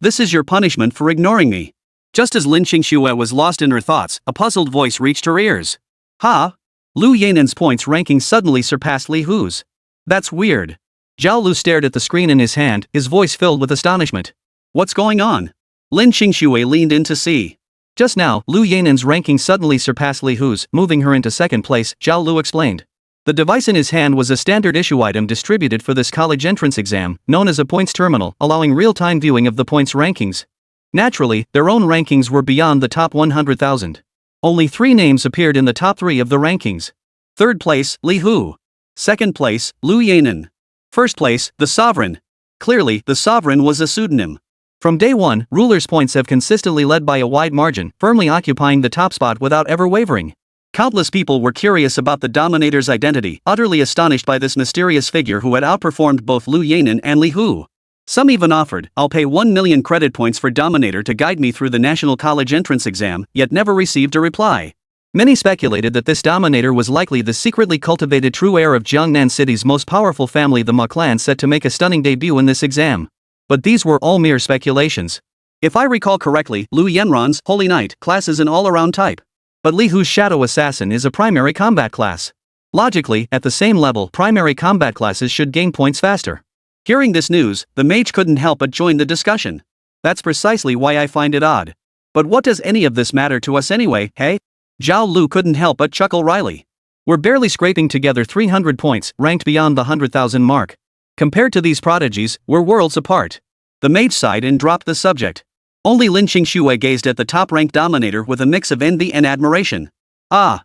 This is your punishment for ignoring me." Just as Lin Qingxue was lost in her thoughts, a puzzled voice reached her ears. Liu Yanran's points ranking suddenly surpassed Li Hu's. "That's weird." Zhao Lu stared at the screen in his hand, his voice filled with astonishment. "What's going on?" Lin Qingxue leaned in to see. Just now, Liu Yanran's ranking suddenly surpassed Li Hu's, moving her into second place, Zhao Lu explained. The device in his hand was a standard issue item distributed for this college entrance exam, known as a points terminal, allowing real-time viewing of the points rankings. Naturally, their own rankings were beyond the top 100,000. Only 3 names appeared in the top 3 of the rankings. Third place, Li Hu. Second place, Liu Yanran. First place, the Sovereign. Clearly, the Sovereign was a pseudonym. From day one, rulers' points have consistently led by a wide margin, firmly occupying the top spot without ever wavering. Countless people were curious about the Dominator's identity, utterly astonished by this mysterious figure who had outperformed both Liu Yanran and Li Hu. Some even offered, "I'll pay 1 million credit points for Dominator to guide me through the National College entrance exam," yet never received a reply. Many speculated that this Dominator was likely the secretly cultivated true heir of Jiangnan City's most powerful family, the Ma clan, set to make a stunning debut in this exam. But these were all mere speculations. If I recall correctly, Liu Yanran's Holy Knight class is an all-around type. But Li Hu's Shadow Assassin is a primary combat class. Logically, at the same level, primary combat classes should gain points faster. Hearing this news, the mage couldn't help but join the discussion. "That's precisely why I find it odd. But what does any of this matter to us anyway, hey?" Zhao Lu couldn't help but chuckle wryly. "We're barely scraping together 300 points, ranked beyond the 100,000 mark. Compared to these prodigies, we're worlds apart." The mage sighed and dropped the subject. Only Lin Qingxue gazed at the top-ranked Dominator with a mix of envy and admiration.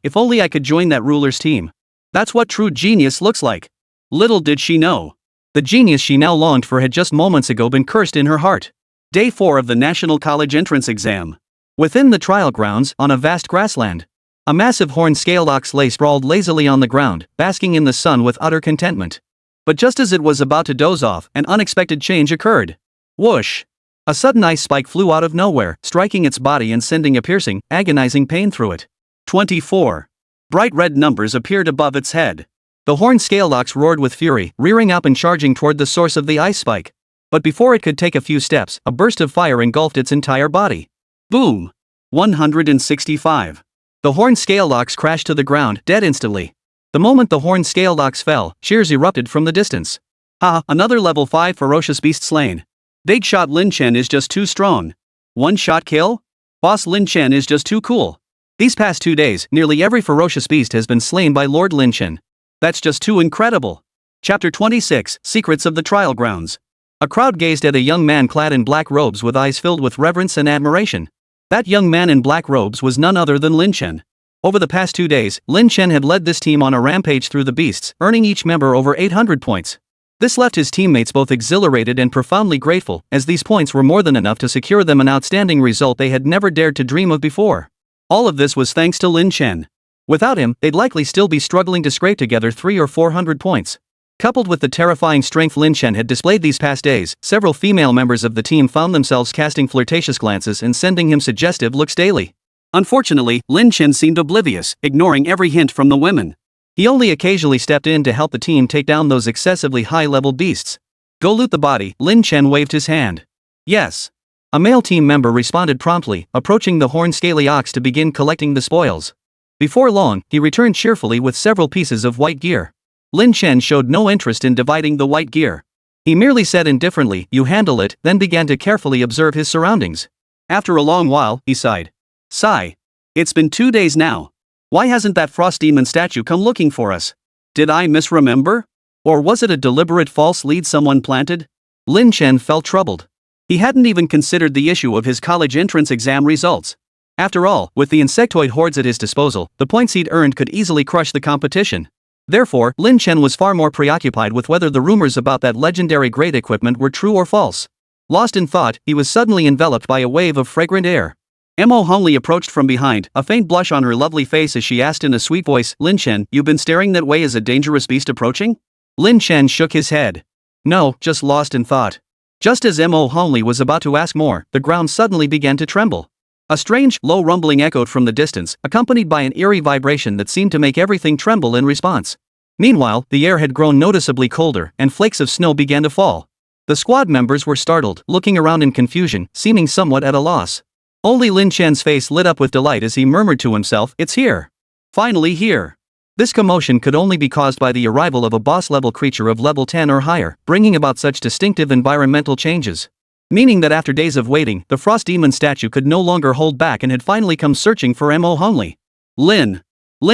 If only I could join that ruler's team. That's what true genius looks like. Little did she know. The genius she now longed for had just moments ago been cursed in her heart. Day 4 of the National College Entrance Exam. Within the trial grounds, on a vast grassland, a massive horn-scaled ox lay sprawled lazily on the ground, basking in the sun with utter contentment. But just as it was about to doze off, an unexpected change occurred. Whoosh! A sudden ice spike flew out of nowhere, striking its body and sending a piercing, agonizing pain through it. 24. Bright red numbers appeared above its head. The horn-scaled ox roared with fury, rearing up and charging toward the source of the ice spike. But before it could take a few steps, a burst of fire engulfed its entire body. Boom! 165. The horn-scaled ox crashed to the ground, dead instantly. The moment the horn-scaled ox fell, cheers erupted from the distance. Ha! Another level 5 ferocious beast slain. Big shot Lin Chen is just too strong. One shot kill? Boss Lin Chen is just too cool. These past 2 days, nearly every ferocious beast has been slain by Lord Lin Chen. That's just too incredible. Chapter 26, Secrets of the Trial Grounds. A crowd gazed at a young man clad in black robes with eyes filled with reverence and admiration. That young man in black robes was none other than Lin Chen. Over the past 2 days, Lin Chen had led this team on a rampage through the beasts, earning each member over 800 points. This left his teammates both exhilarated and profoundly grateful, as these points were more than enough to secure them an outstanding result they had never dared to dream of before. All of this was thanks to Lin Chen. Without him, they'd likely still be struggling to scrape together 300 or 400 points. Coupled with the terrifying strength Lin Chen had displayed these past days, several female members of the team found themselves casting flirtatious glances and sending him suggestive looks daily. Unfortunately, Lin Chen seemed oblivious, ignoring every hint from the women. He only occasionally stepped in to help the team take down those excessively high-level beasts. Go loot the body, Lin Chen waved his hand. Yes. A male team member responded promptly, approaching the horn-scaly ox to begin collecting the spoils. Before long, he returned cheerfully with several pieces of white gear. Lin Chen showed no interest in dividing the white gear. He merely said indifferently, "You handle it," then began to carefully observe his surroundings. After a long while, he sighed. Sigh. It's been 2 days now. Why hasn't that frost demon statue come looking for us? Did I misremember? Or was it a deliberate false lead someone planted? Lin Chen felt troubled. He hadn't even considered the issue of his college entrance exam results. After all, with the insectoid hordes at his disposal, the points he'd earned could easily crush the competition. Therefore, Lin Chen was far more preoccupied with whether the rumors about that legendary great equipment were true or false. Lost in thought, he was suddenly enveloped by a wave of fragrant air. Mo Hongli approached from behind, a faint blush on her lovely face as she asked in a sweet voice, "Lin Chen, you've been staring that way as a dangerous beast approaching?" Lin Chen shook his head. "No, just lost in thought." Just as Mo Hongli was about to ask more, the ground suddenly began to tremble. A strange, low rumbling echoed from the distance, accompanied by an eerie vibration that seemed to make everything tremble in response. Meanwhile, the air had grown noticeably colder, and flakes of snow began to fall. The squad members were startled, looking around in confusion, seeming somewhat at a loss. Only Lin Chen's face lit up with delight as he murmured to himself, "It's here. Finally here." This commotion could only be caused by the arrival of a boss-level creature of level 10 or higher, bringing about such distinctive environmental changes. Meaning that after days of waiting, the Frost Demon statue could no longer hold back and had finally come searching for Mo Hongli. Lin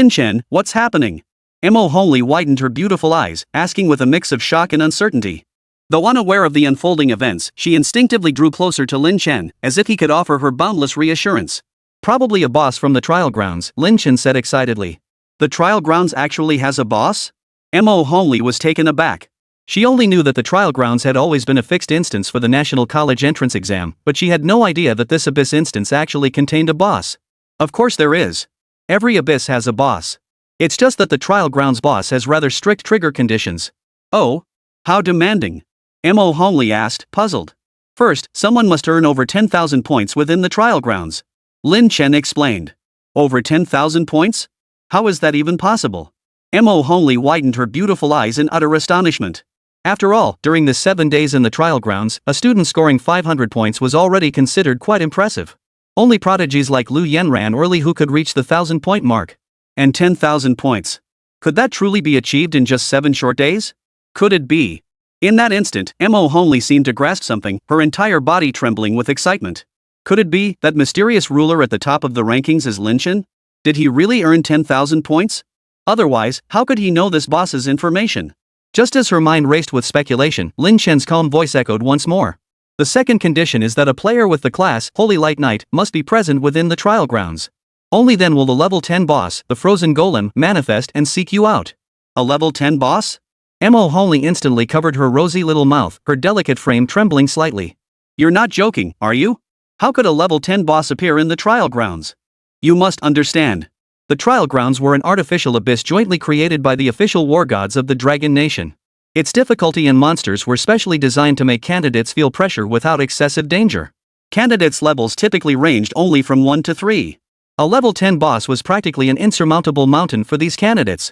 Chen, what's happening?" Mo Hongli widened her beautiful eyes, asking with a mix of shock and uncertainty. Though unaware of the unfolding events, she instinctively drew closer to Lin Chen, as if he could offer her boundless reassurance. "Probably a boss from the trial grounds," Lin Chen said excitedly. "The trial grounds actually has a boss?" Mo Hongli was taken aback. She only knew that the trial grounds had always been a fixed instance for the National College Entrance Exam, but she had no idea that this abyss instance actually contained a boss. Of course there is. Every abyss has a boss. It's just that the trial grounds boss has rather strict trigger conditions. Oh? How demanding? Mo Hongli asked, puzzled. "First, someone must earn over 10,000 points within the trial grounds." Lin Chen explained. "Over 10,000 points? How is that even possible?" Mo Hongli widened her beautiful eyes in utter astonishment. After all, during the 7 days in the trial grounds, a student scoring 500 points was already considered quite impressive. Only prodigies like Liu Yanran or Li Hu could reach the 1,000-point mark. And 10,000 points. Could that truly be achieved in just 7 short days? Could it be? In that instant, Mo Hongli seemed to grasp something, her entire body trembling with excitement. Could it be that mysterious ruler at the top of the rankings is Lin Chen? Did he really earn 10,000 points? Otherwise, how could he know this boss's information? Just as her mind raced with speculation, Lin Chen's calm voice echoed once more. "The second condition is that a player with the class Holy Light Knight must be present within the trial grounds. Only then will the level 10 boss, the Frozen Golem, manifest and seek you out." A level 10 boss? Mo Honli instantly covered her rosy little mouth, her delicate frame trembling slightly. You're not joking, are you? How could a level 10 boss appear in the trial grounds? You must understand. The trial grounds were an artificial abyss jointly created by the official war gods of the Dragon Nation. Its difficulty and monsters were specially designed to make candidates feel pressure without excessive danger. Candidates' levels typically ranged only from 1 to 3. A level 10 boss was practically an insurmountable mountain for these candidates.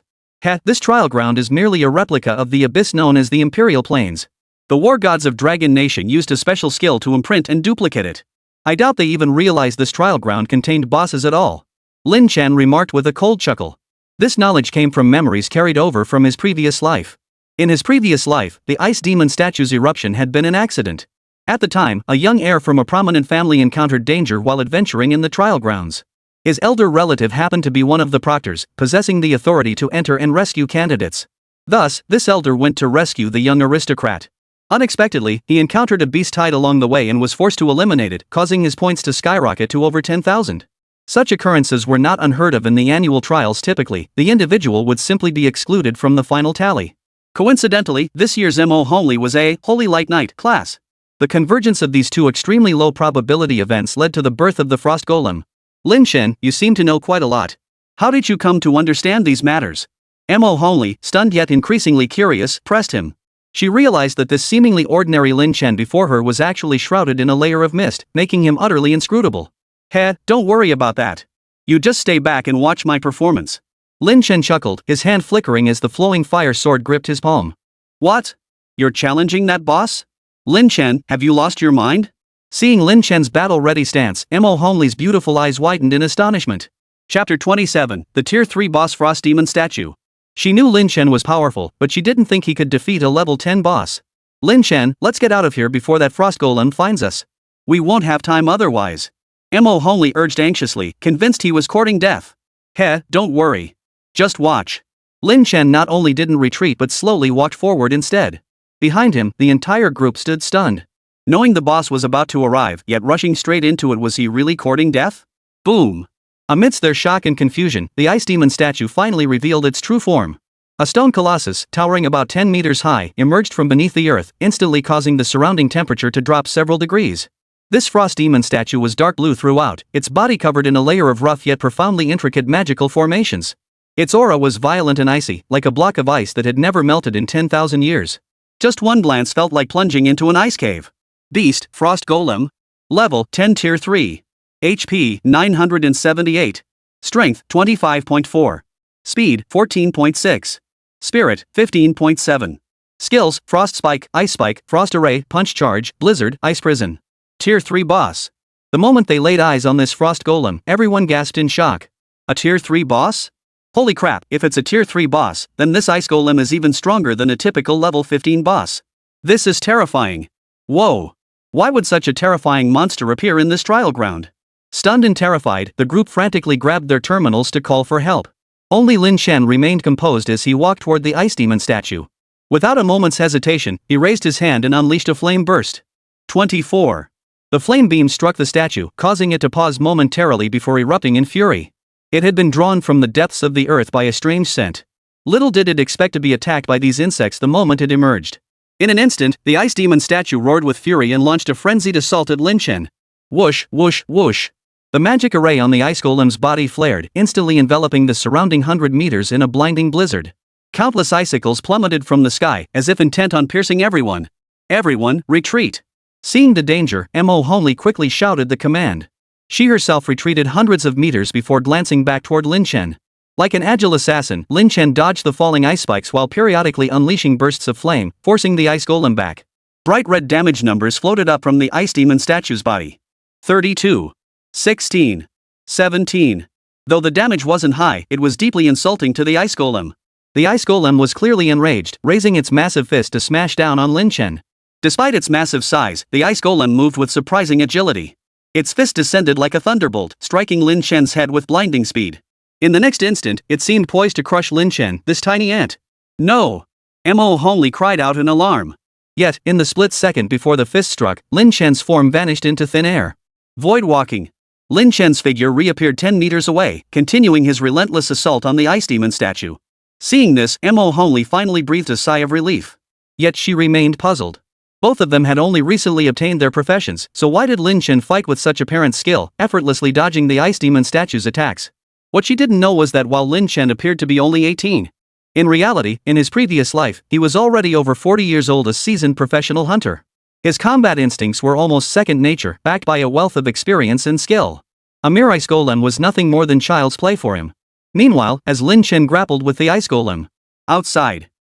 This trial ground is merely a replica of the abyss known as the Imperial Plains. The war gods of Dragon Nation used a special skill to imprint and duplicate it. I doubt they even realized this trial ground contained bosses at all. Lin Chen remarked with a cold chuckle. This knowledge came from memories carried over from his previous life. In his previous life, the ice demon statue's eruption had been an accident. At the time, a young heir from a prominent family encountered danger while adventuring in the trial grounds. His elder relative happened to be one of the proctors, possessing the authority to enter and rescue candidates. Thus, this elder went to rescue the young aristocrat. Unexpectedly, he encountered a beast tied along the way and was forced to eliminate it, causing his points to skyrocket to over 10,000. Such occurrences were not unheard of in the annual trials. Typically, the individual would simply be excluded from the final tally. Coincidentally, this year's Mo Honli was a Holy Light Knight class. The convergence of these two extremely low probability events led to the birth of the Frost Golem. Lin Chen, you seem to know quite a lot. How did you come to understand these matters? Mo Honli, stunned yet increasingly curious, pressed him. She realized that this seemingly ordinary Lin Chen before her was actually shrouded in a layer of mist, making him utterly inscrutable. Don't worry about that. You just stay back and watch my performance. Lin Chen chuckled, his hand flickering as the flowing fire sword gripped his palm. What? You're challenging that boss? Lin Chen, have you lost your mind? Seeing Lin Chen's battle-ready stance, Mo Honli's beautiful eyes widened in astonishment. Chapter 27, the Tier 3 Boss Frost Demon Statue. She knew Lin Chen was powerful, but she didn't think he could defeat a level 10 boss. Lin Chen, let's get out of here before that Frost Golem finds us. We won't have time otherwise. Mo Honli urged anxiously, convinced he was courting death. Don't worry. Just watch. Lin Chen not only didn't retreat but slowly walked forward instead. Behind him, the entire group stood stunned. Knowing the boss was about to arrive, yet rushing straight into it, was he really courting death? Boom! Amidst their shock and confusion, the ice demon statue finally revealed its true form. A stone colossus, towering about 10 meters high, emerged from beneath the earth, instantly causing the surrounding temperature to drop several degrees. This frost demon statue was dark blue throughout, its body covered in a layer of rough yet profoundly intricate magical formations. Its aura was violent and icy, like a block of ice that had never melted in 10,000 years. Just one glance felt like plunging into an ice cave. Beast, Frost Golem. Level, 10 Tier 3. HP, 978. Strength, 25.4. Speed, 14.6. Spirit, 15.7. Skills, Frost Spike, Ice Spike, Frost Array, Punch Charge, Blizzard, Ice Prison. Tier 3 Boss. The moment they laid eyes on this Frost Golem, everyone gasped in shock. A Tier 3 boss? Holy crap, if it's a Tier 3 boss, then this Ice Golem is even stronger than a typical level 15 boss. This is terrifying. Whoa! Why would such a terrifying monster appear in this trial ground? Stunned and terrified, the group frantically grabbed their terminals to call for help. Only Lin Chen remained composed as he walked toward the ice demon statue. Without a moment's hesitation, he raised his hand and unleashed a flame burst. 24. The flame beam struck the statue, causing it to pause momentarily before erupting in fury. It had been drawn from the depths of the earth by a strange scent. Little did it expect to be attacked by these insects the moment it emerged. In an instant, the ice demon statue roared with fury and launched a frenzied assault at Lin Chen. Whoosh, whoosh, whoosh. The magic array on the ice golem's body flared, instantly enveloping the surrounding 100 meters in a blinding blizzard. Countless icicles plummeted from the sky, as if intent on piercing everyone. Everyone, retreat! Seeing the danger, Mo Honli quickly shouted the command. She herself retreated hundreds of meters before glancing back toward Lin Chen. Like an agile assassin, Lin Chen dodged the falling ice spikes while periodically unleashing bursts of flame, forcing the ice golem back. Bright red damage numbers floated up from the ice demon statue's body. 32. 16. 17. Though the damage wasn't high, it was deeply insulting to the ice golem. The ice golem was clearly enraged, raising its massive fist to smash down on Lin Chen. Despite its massive size, the ice golem moved with surprising agility. Its fist descended like a thunderbolt, striking Lin Chen's head with blinding speed. In the next instant, it seemed poised to crush Lin Chen, this tiny ant. No! Mo Honli cried out in alarm. Yet, in the split second before the fist struck, Lin Chen's form vanished into thin air. Void walking. Lin Chen's figure reappeared 10 meters away, continuing his relentless assault on the ice demon statue. Seeing this, Mo Hongli finally breathed a sigh of relief. Yet she remained puzzled. Both of them had only recently obtained their professions, so why did Lin Chen fight with such apparent skill, effortlessly dodging the ice demon statue's attacks? What she didn't know was that while Lin Chen appeared to be only 18, in reality, in his previous life, he was already over 40 years old, a seasoned professional hunter. His combat instincts were almost second nature, backed by a wealth of experience and skill. A mere ice golem was nothing more than child's play for him. Meanwhile, as Lin Chen grappled with the ice golem,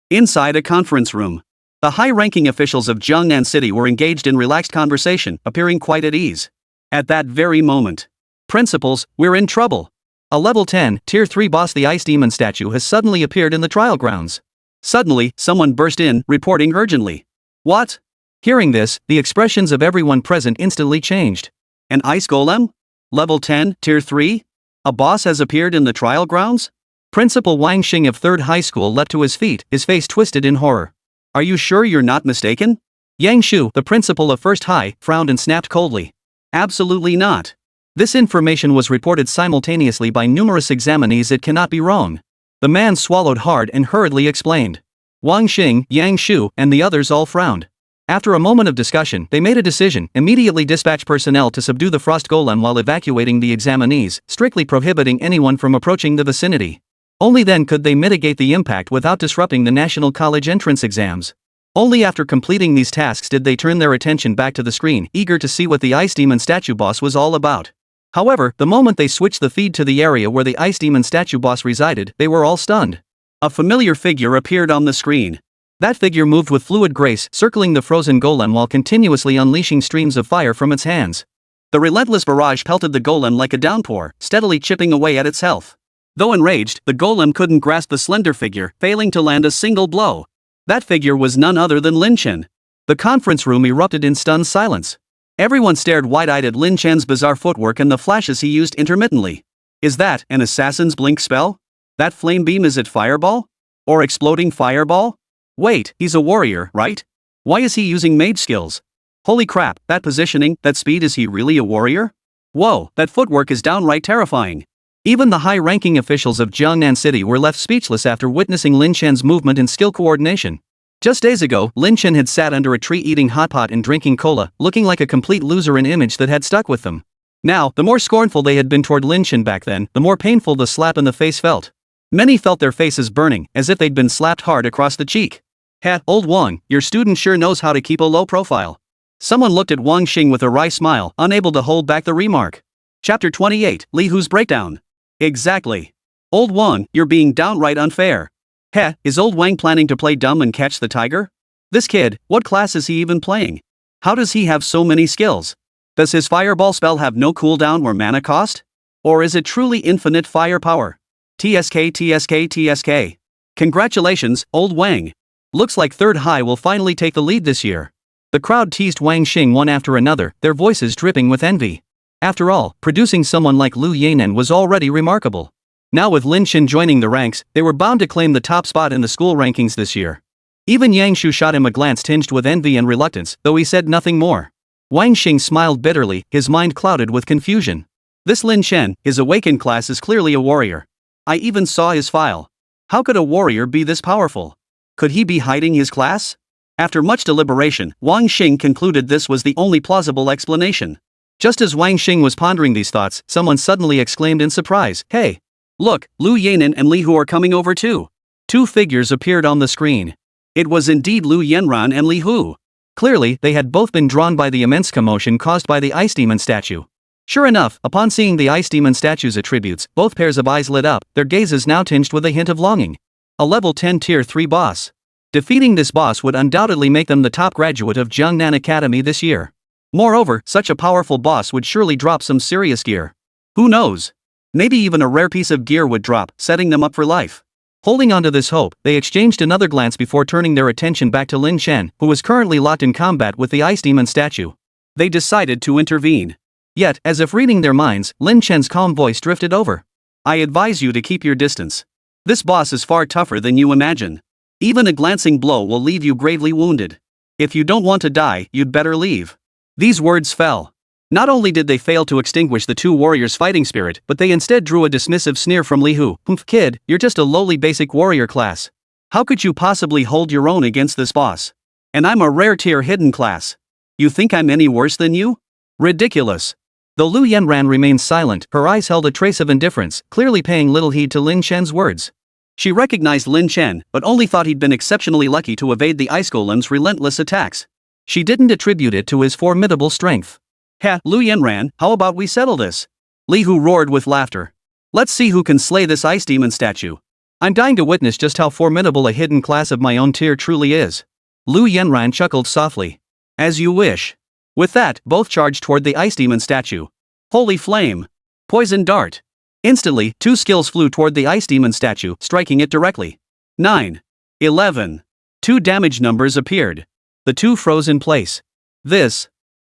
inside a conference room, the high-ranking officials of Jiangnan City were engaged in relaxed conversation, appearing quite at ease. At that very moment, "Principals, we're in trouble. A level 10, tier 3 boss, the ice demon statue, has suddenly appeared in the trial grounds." Suddenly, someone burst in, reporting urgently. "What?" Hearing this, the expressions of everyone present instantly changed. "An ice golem? Level 10, tier 3? A boss has appeared in the trial grounds?" Principal Huang Xin of 3rd High School leapt to his feet, his face twisted in horror. "Are you sure you're not mistaken?" Yang Shu, the principal of 1st High, frowned and snapped coldly. "Absolutely not. This information was reported simultaneously by numerous examinees, it cannot be wrong." The man swallowed hard and hurriedly explained. Wang Xing, Yang Shu, and the others all frowned. After a moment of discussion, they made a decision: immediately dispatch personnel to subdue the frost golem while evacuating the examinees, strictly prohibiting anyone from approaching the vicinity. Only then could they mitigate the impact without disrupting the national college entrance exams. Only after completing these tasks did they turn their attention back to the screen, eager to see what the ice demon statue boss was all about. However, the moment they switched the feed to the area where the ice demon statue boss resided, they were all stunned. A familiar figure appeared on the screen. That figure moved with fluid grace, circling the frozen golem while continuously unleashing streams of fire from its hands. The relentless barrage pelted the golem like a downpour, steadily chipping away at its health. Though enraged, the golem couldn't grasp the slender figure, failing to land a single blow. That figure was none other than Lin Chen. The conference room erupted in stunned silence. Everyone stared wide-eyed at Lin Chen's bizarre footwork and the flashes he used intermittently. Is that an assassin's blink spell? That flame beam, is it fireball? Or exploding fireball? Wait, he's a warrior, right? Why is he using mage skills? Holy crap, that positioning, that speed, is he really a warrior? Whoa, that footwork is downright terrifying. Even the high-ranking officials of Jiangnan City were left speechless after witnessing Lin Chen's movement and skill coordination. Just days ago, Lin Chen had sat under a tree eating hot pot and drinking cola, looking like a complete loser, an image that had stuck with them. Now, the more scornful they had been toward Lin Chen back then, the more painful the slap in the face felt. Many felt their faces burning, as if they'd been slapped hard across the cheek. "Ha, old Wang, your student sure knows how to keep a low profile." Someone looked at Wang Xing with a wry smile, unable to hold back the remark. Chapter 28, Li Hu's Breakdown. Exactly. Old Wang, you're being downright unfair. Heh, is old Wang planning to play dumb and catch the tiger? This kid, what class is he even playing? How does he have so many skills? Does his fireball spell have no cooldown or mana cost? Or is it truly infinite firepower? TSK TSK TSK. Congratulations, old Wang. Looks like 3rd High will finally take the lead this year. The crowd teased Wang Xing one after another, their voices dripping with envy. After all, producing someone like Liu Yanran was already remarkable. Now with Lin Chen joining the ranks, they were bound to claim the top spot in the school rankings this year. Even Yang Shu shot him a glance tinged with envy and reluctance, though he said nothing more. Wang Xing smiled bitterly, his mind clouded with confusion. This Lin Chen, his awakened class, is clearly a warrior. I even saw his file. How could a warrior be this powerful? Could he be hiding his class? After much deliberation, Wang Xing concluded this was the only plausible explanation. Just as Wang Xing was pondering these thoughts, someone suddenly exclaimed in surprise, "Hey! Look, Liu Yanran and Li Hu are coming over too." Two figures appeared on the screen. It was indeed Liu Yanran and Li Hu. Clearly, they had both been drawn by the immense commotion caused by the ice demon statue. Sure enough, upon seeing the ice demon statue's attributes, both pairs of eyes lit up, their gazes now tinged with a hint of longing. A level 10 tier 3 boss. Defeating this boss would undoubtedly make them the top graduate of Jiangnan Academy this year. Moreover, such a powerful boss would surely drop some serious gear. Who knows? Maybe even a rare piece of gear would drop, setting them up for life. Holding on to this hope, they exchanged another glance before turning their attention back to Lin Chen, who was currently locked in combat with the ice demon statue. They decided to intervene. Yet, as if reading their minds, Lin Chen's calm voice drifted over. "I advise you to keep your distance. This boss is far tougher than you imagine. Even a glancing blow will leave you gravely wounded. If you don't want to die, you'd better leave." These words fell. Not only did they fail to extinguish the two warriors' fighting spirit, but they instead drew a dismissive sneer from Li Hu. "Humph, kid, you're just a lowly basic warrior class. How could you possibly hold your own against this boss? And I'm a rare tier hidden class. You think I'm any worse than you? Ridiculous." Though Liu Yanran remained silent, her eyes held a trace of indifference, clearly paying little heed to Lin Chen's words. She recognized Lin Chen, but only thought he'd been exceptionally lucky to evade the ice golem's relentless attacks. She didn't attribute it to his formidable strength. "Ha, Liu Yanran, how about we settle this?" Li Hu roared with laughter. "Let's see who can slay this ice demon statue. I'm dying to witness just how formidable a hidden class of my own tier truly is." Liu Yanran chuckled softly. "As you wish." With that, both charged toward the ice demon statue. Holy flame! Poison dart! Instantly, two skills flew toward the ice demon statue, striking it directly. 9. 11. Two damage numbers appeared. The two froze in place.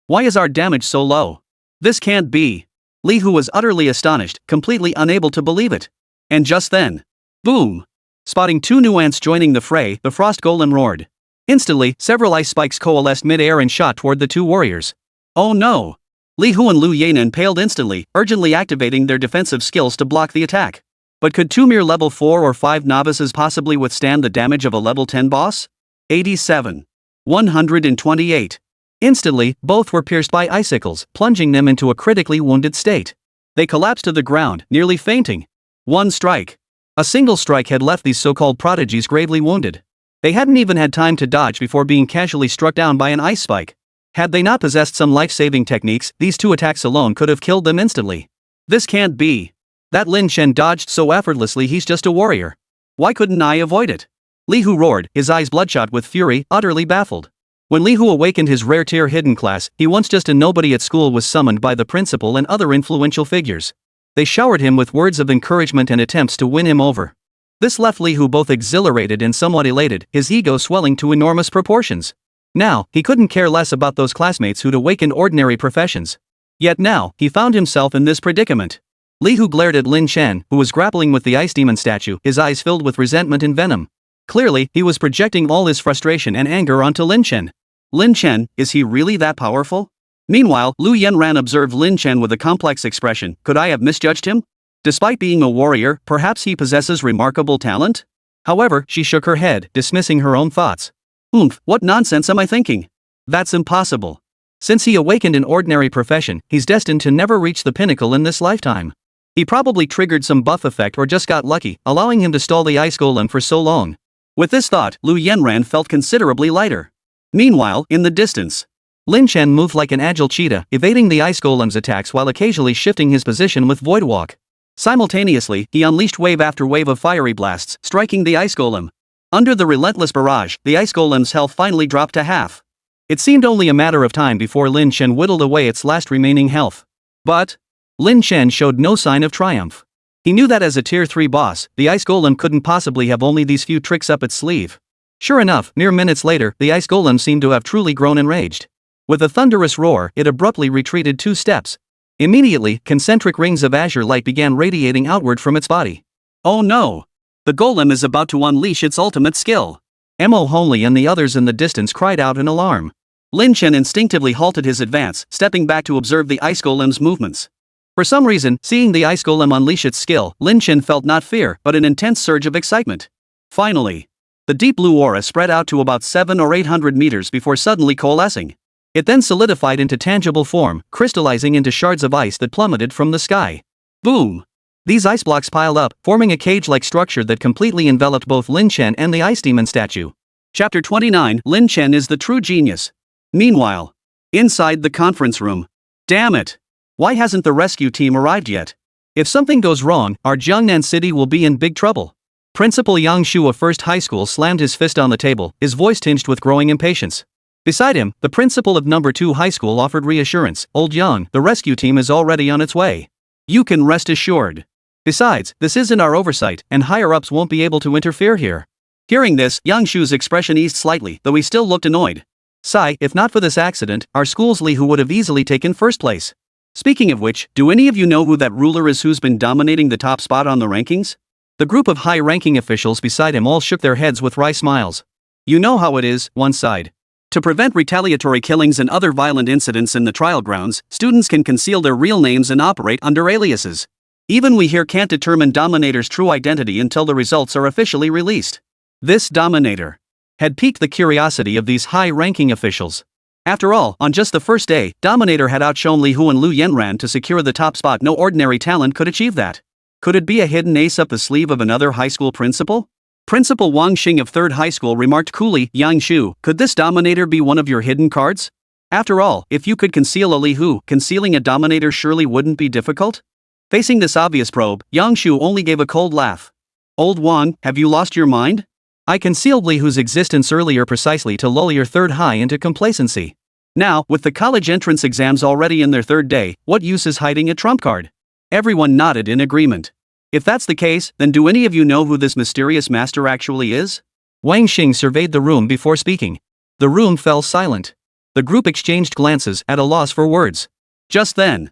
Why is our damage so low? This can't be. Li Hu was utterly astonished, completely unable to believe it. And just then, boom! Spotting two new ants joining the fray, the frost golem roared. Instantly, several ice spikes coalesced mid-air and shot toward the two warriors. Oh no! Li Hu and Liu Yanran paled instantly, urgently activating their defensive skills to block the attack. But could two mere level 4 or 5 novices possibly withstand the damage of a level 10 boss? 87. 128. Instantly, both were pierced by icicles, plunging them into a critically wounded state. They collapsed to the ground, nearly fainting. One strike. A single strike had left these so-called prodigies gravely wounded. They hadn't even had time to dodge before being casually struck down by an ice spike. Had they not possessed some life-saving techniques, these two attacks alone could have killed them instantly. This can't be. That Lin Chen dodged so effortlessly, he's just a warrior. Why couldn't I avoid it? Li Hu roared, his eyes bloodshot with fury, utterly baffled. When Li Hu awakened his rare tier hidden class, he once just a nobody at school was summoned by the principal and other influential figures. They showered him with words of encouragement and attempts to win him over. This left Li Hu both exhilarated and somewhat elated, his ego swelling to enormous proportions. Now, he couldn't care less about those classmates who'd awakened ordinary professions. Yet now, he found himself in this predicament. Li Hu glared at Lin Chen, who was grappling with the ice demon statue, his eyes filled with resentment and venom. Clearly, he was projecting all his frustration and anger onto Lin Chen. Lin Chen, is he really that powerful? Meanwhile, Liu Yanran observed Lin Chen with a complex expression. Could I have misjudged him? Despite being a warrior, perhaps he possesses remarkable talent? However, she shook her head, dismissing her own thoughts. What nonsense am I thinking? That's impossible. Since he awakened an ordinary profession, he's destined to never reach the pinnacle in this lifetime. He probably triggered some buff effect or just got lucky, allowing him to stall the ice golem for so long. With this thought, Liu Yanran felt considerably lighter. Meanwhile, in the distance, Lin Chen moved like an agile cheetah, evading the ice golem's attacks while occasionally shifting his position with void walk. Simultaneously, he unleashed wave after wave of fiery blasts, striking the ice golem. Under the relentless barrage, the ice golem's health finally dropped to half. It seemed only a matter of time before Lin Chen whittled away its last remaining health. But Lin Chen showed no sign of triumph. He knew that as a tier 3 boss, the ice golem couldn't possibly have only these few tricks up its sleeve. Sure enough, mere minutes later, the ice golem seemed to have truly grown enraged. With a thunderous roar, it abruptly retreated 2 steps. Immediately, concentric rings of azure light began radiating outward from its body. Oh no! The golem is about to unleash its ultimate skill. Mo Honley and the others in the distance cried out in alarm. Lin Chen instinctively halted his advance, stepping back to observe the ice golem's movements. For some reason, seeing the ice golem unleash its skill, Lin Chen felt not fear, but an intense surge of excitement. Finally, the deep blue aura spread out to about 700 or 800 meters before suddenly coalescing. It then solidified into tangible form, crystallizing into shards of ice that plummeted from the sky. Boom! These ice blocks piled up, forming a cage-like structure that completely enveloped both Lin Chen and the ice demon statue. Chapter 29, Lin Chen is the true genius. Meanwhile, inside the conference room. Damn it! Why hasn't the rescue team arrived yet? If something goes wrong, our Jiangnan city will be in big trouble. Principal Yang Shu of First High School slammed his fist on the table, his voice tinged with growing impatience. Beside him, the principal of Number 2 High School offered reassurance. Old Yang, the rescue team is already on its way. You can rest assured. Besides, this isn't our oversight, and higher-ups won't be able to interfere here. Hearing this, Yang Shu's expression eased slightly, though he still looked annoyed. Sigh, if not for this accident, our school's Li Hu would have easily taken first place. Speaking of which, do any of you know who that ruler is who's been dominating the top spot on the rankings? The group of high-ranking officials beside him all shook their heads with wry smiles. You know how it is, one sighed. To prevent retaliatory killings and other violent incidents in the trial grounds, students can conceal their real names and operate under aliases. Even we here can't determine Dominator's true identity until the results are officially released. This Dominator had piqued the curiosity of these high-ranking officials. After all, on just the first day, Dominator had outshone Liu and Liu Yanran to secure the top spot. No ordinary talent could achieve that. Could it be a hidden ace up the sleeve of another high school principal? Principal Huang Xin of 3rd High School remarked coolly, Yang Shu, could this Dominator be one of your hidden cards? After all, if you could conceal a Liu, concealing a Dominator surely wouldn't be difficult? Facing this obvious probe, Yang Shu only gave a cold laugh. Old Wang, have you lost your mind? I concealed Liu's existence earlier precisely to lull your 3rd High into complacency. Now, with the college entrance exams already in their 3rd day, what use is hiding a trump card? Everyone nodded in agreement. If that's the case, then do any of you know who this mysterious master actually is? Wang Xing surveyed the room before speaking. The room fell silent. The group exchanged glances, at a loss for words. Just then.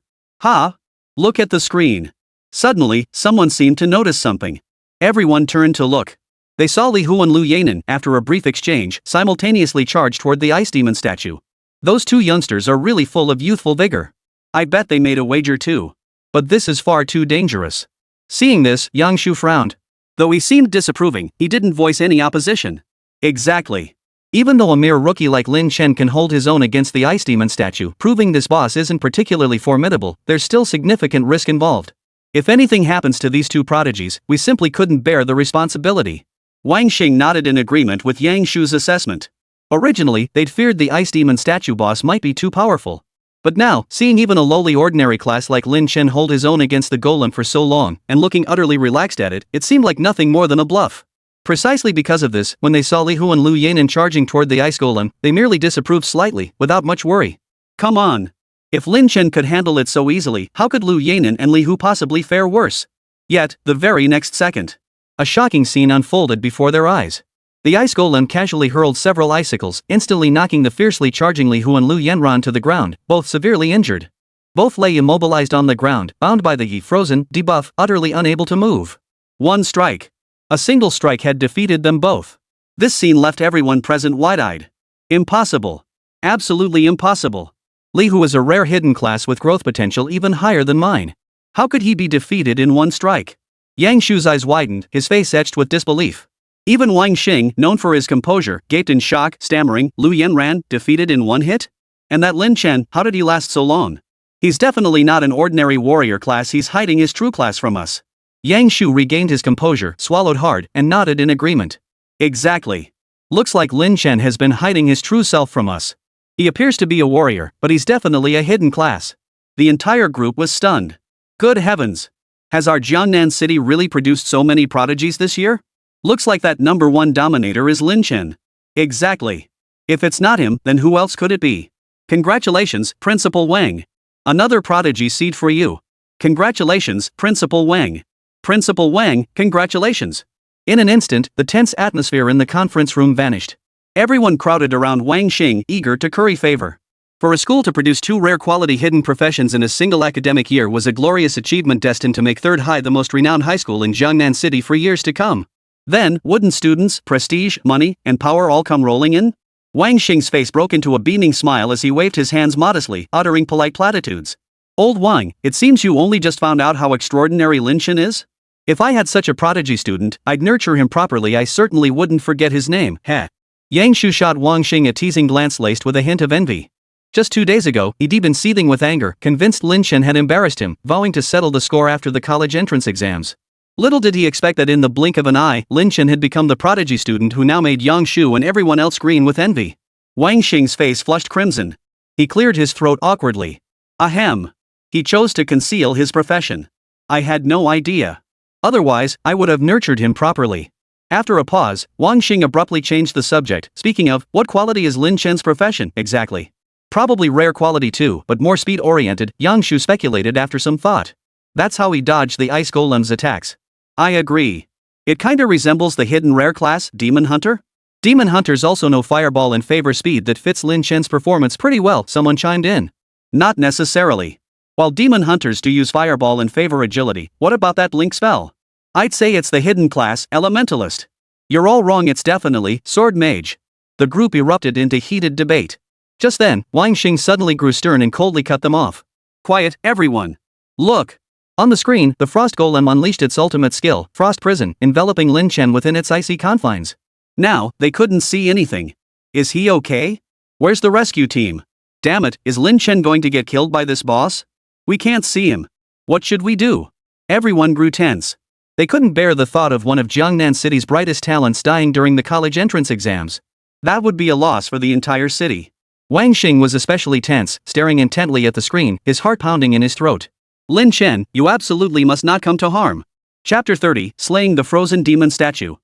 Look at the screen. Suddenly, someone seemed to notice something. Everyone turned to look. They saw Liu and Liu Yanran, after a brief exchange, simultaneously charge toward the ice demon statue. Those two youngsters are really full of youthful vigor. I bet they made a wager too. But this is far too dangerous. Seeing this, Yang Shu frowned. Though he seemed disapproving, he didn't voice any opposition. Exactly. Even though a mere rookie like Lin Chen can hold his own against the ice demon statue, proving this boss isn't particularly formidable, there's still significant risk involved. If anything happens to these two prodigies, we simply couldn't bear the responsibility. Wang Xing nodded in agreement with Yang Shu's assessment. Originally, they'd feared the ice demon statue boss might be too powerful. But now, seeing even a lowly ordinary class like Lin Chen hold his own against the golem for so long, and looking utterly relaxed at it, it seemed like nothing more than a bluff. Precisely because of this, when they saw Liu and Liu Yanran charging toward the ice golem, they merely disapproved slightly, without much worry. Come on! If Lin Chen could handle it so easily, how could Liu Yanran and Liu possibly fare worse? Yet, the very next second, a shocking scene unfolded before their eyes. The ice golem casually hurled several icicles, instantly knocking the fiercely charging Liu and Liu Yanran to the ground, both severely injured. Both lay immobilized on the ground, bound by the Yi frozen debuff, utterly unable to move. One strike. A single strike had defeated them both. This scene left everyone present wide-eyed. Impossible. Absolutely impossible. Liu is a rare hidden class with growth potential even higher than mine. How could he be defeated in one strike? Yang Shu's eyes widened, his face etched with disbelief. Even Wang Xing, known for his composure, gaped in shock, stammering, Liu Yanran, defeated in one hit? And that Lin Chen, how did he last so long? He's definitely not an ordinary warrior class, he's hiding his true class from us. Yang Shu regained his composure, swallowed hard, and nodded in agreement. Exactly. Looks like Lin Chen has been hiding his true self from us. He appears to be a warrior, but he's definitely a hidden class. The entire group was stunned. Good heavens! Has our Jiangnan city really produced so many prodigies this year? Looks like that number one dominator is Lin Chen. Exactly. If it's not him, then who else could it be? Congratulations, Principal Wang. Another prodigy seed for you. Congratulations, Principal Wang. Principal Wang, congratulations. In an instant, the tense atmosphere in the conference room vanished. Everyone crowded around Wang Xing, eager to curry favor. For a school to produce two rare quality hidden professions in a single academic year was a glorious achievement destined to make 3rd High the most renowned high school in Jiangnan City for years to come. Then, wouldn't students, prestige, money, and power all come rolling in? Wang Xing's face broke into a beaming smile as he waved his hands modestly, uttering polite platitudes. Old Wang, it seems you only just found out how extraordinary Lin Chen is? If I had such a prodigy student, I'd nurture him properly. I certainly wouldn't forget his name, heh. Yang Shu shot Wang Xing a teasing glance laced with a hint of envy. Just 2 days ago, he'd been seething with anger, convinced Lin Chen had embarrassed him, vowing to settle the score after the college entrance exams. Little did he expect that in the blink of an eye, Lin Chen had become the prodigy student who now made Yang Shu and everyone else green with envy. Wang Xing's face flushed crimson. He cleared his throat awkwardly. Ahem. He chose to conceal his profession. I had no idea. Otherwise, I would have nurtured him properly. After a pause, Wang Xing abruptly changed the subject, speaking of, what quality is Lin Chen's profession, exactly? Probably rare quality too, but more speed-oriented, Yang Shu speculated after some thought. That's how he dodged the ice golem's attacks. I agree. It kinda resembles the hidden rare class, Demon Hunter? Demon Hunters also know Fireball and favor speed that fits Lin Chen's performance pretty well, someone chimed in. Not necessarily. While Demon Hunters do use Fireball and favor agility, what about that Blink spell? I'd say it's the hidden class, Elementalist. You're all wrong, it's definitely Sword Mage. The group erupted into heated debate. Just then, Huang Xin suddenly grew stern and coldly cut them off. Quiet, everyone. Look. On the screen, the Frost Golem unleashed its ultimate skill, Frost Prison, enveloping Lin Chen within its icy confines. Now, they couldn't see anything. Is he okay? Where's the rescue team? Damn it, is Lin Chen going to get killed by this boss? We can't see him. What should we do? Everyone grew tense. They couldn't bear the thought of one of Jiangnan City's brightest talents dying during the college entrance exams. That would be a loss for the entire city. Huang Xin was especially tense, staring intently at the screen, his heart pounding in his throat. Lin Chen, you absolutely must not come to harm. Chapter 30, Slaying the Frozen Demon Statue.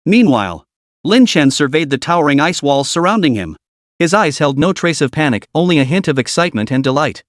Meanwhile, Lin Chen surveyed the towering ice walls surrounding him. His eyes held no trace of panic, only a hint of excitement and delight.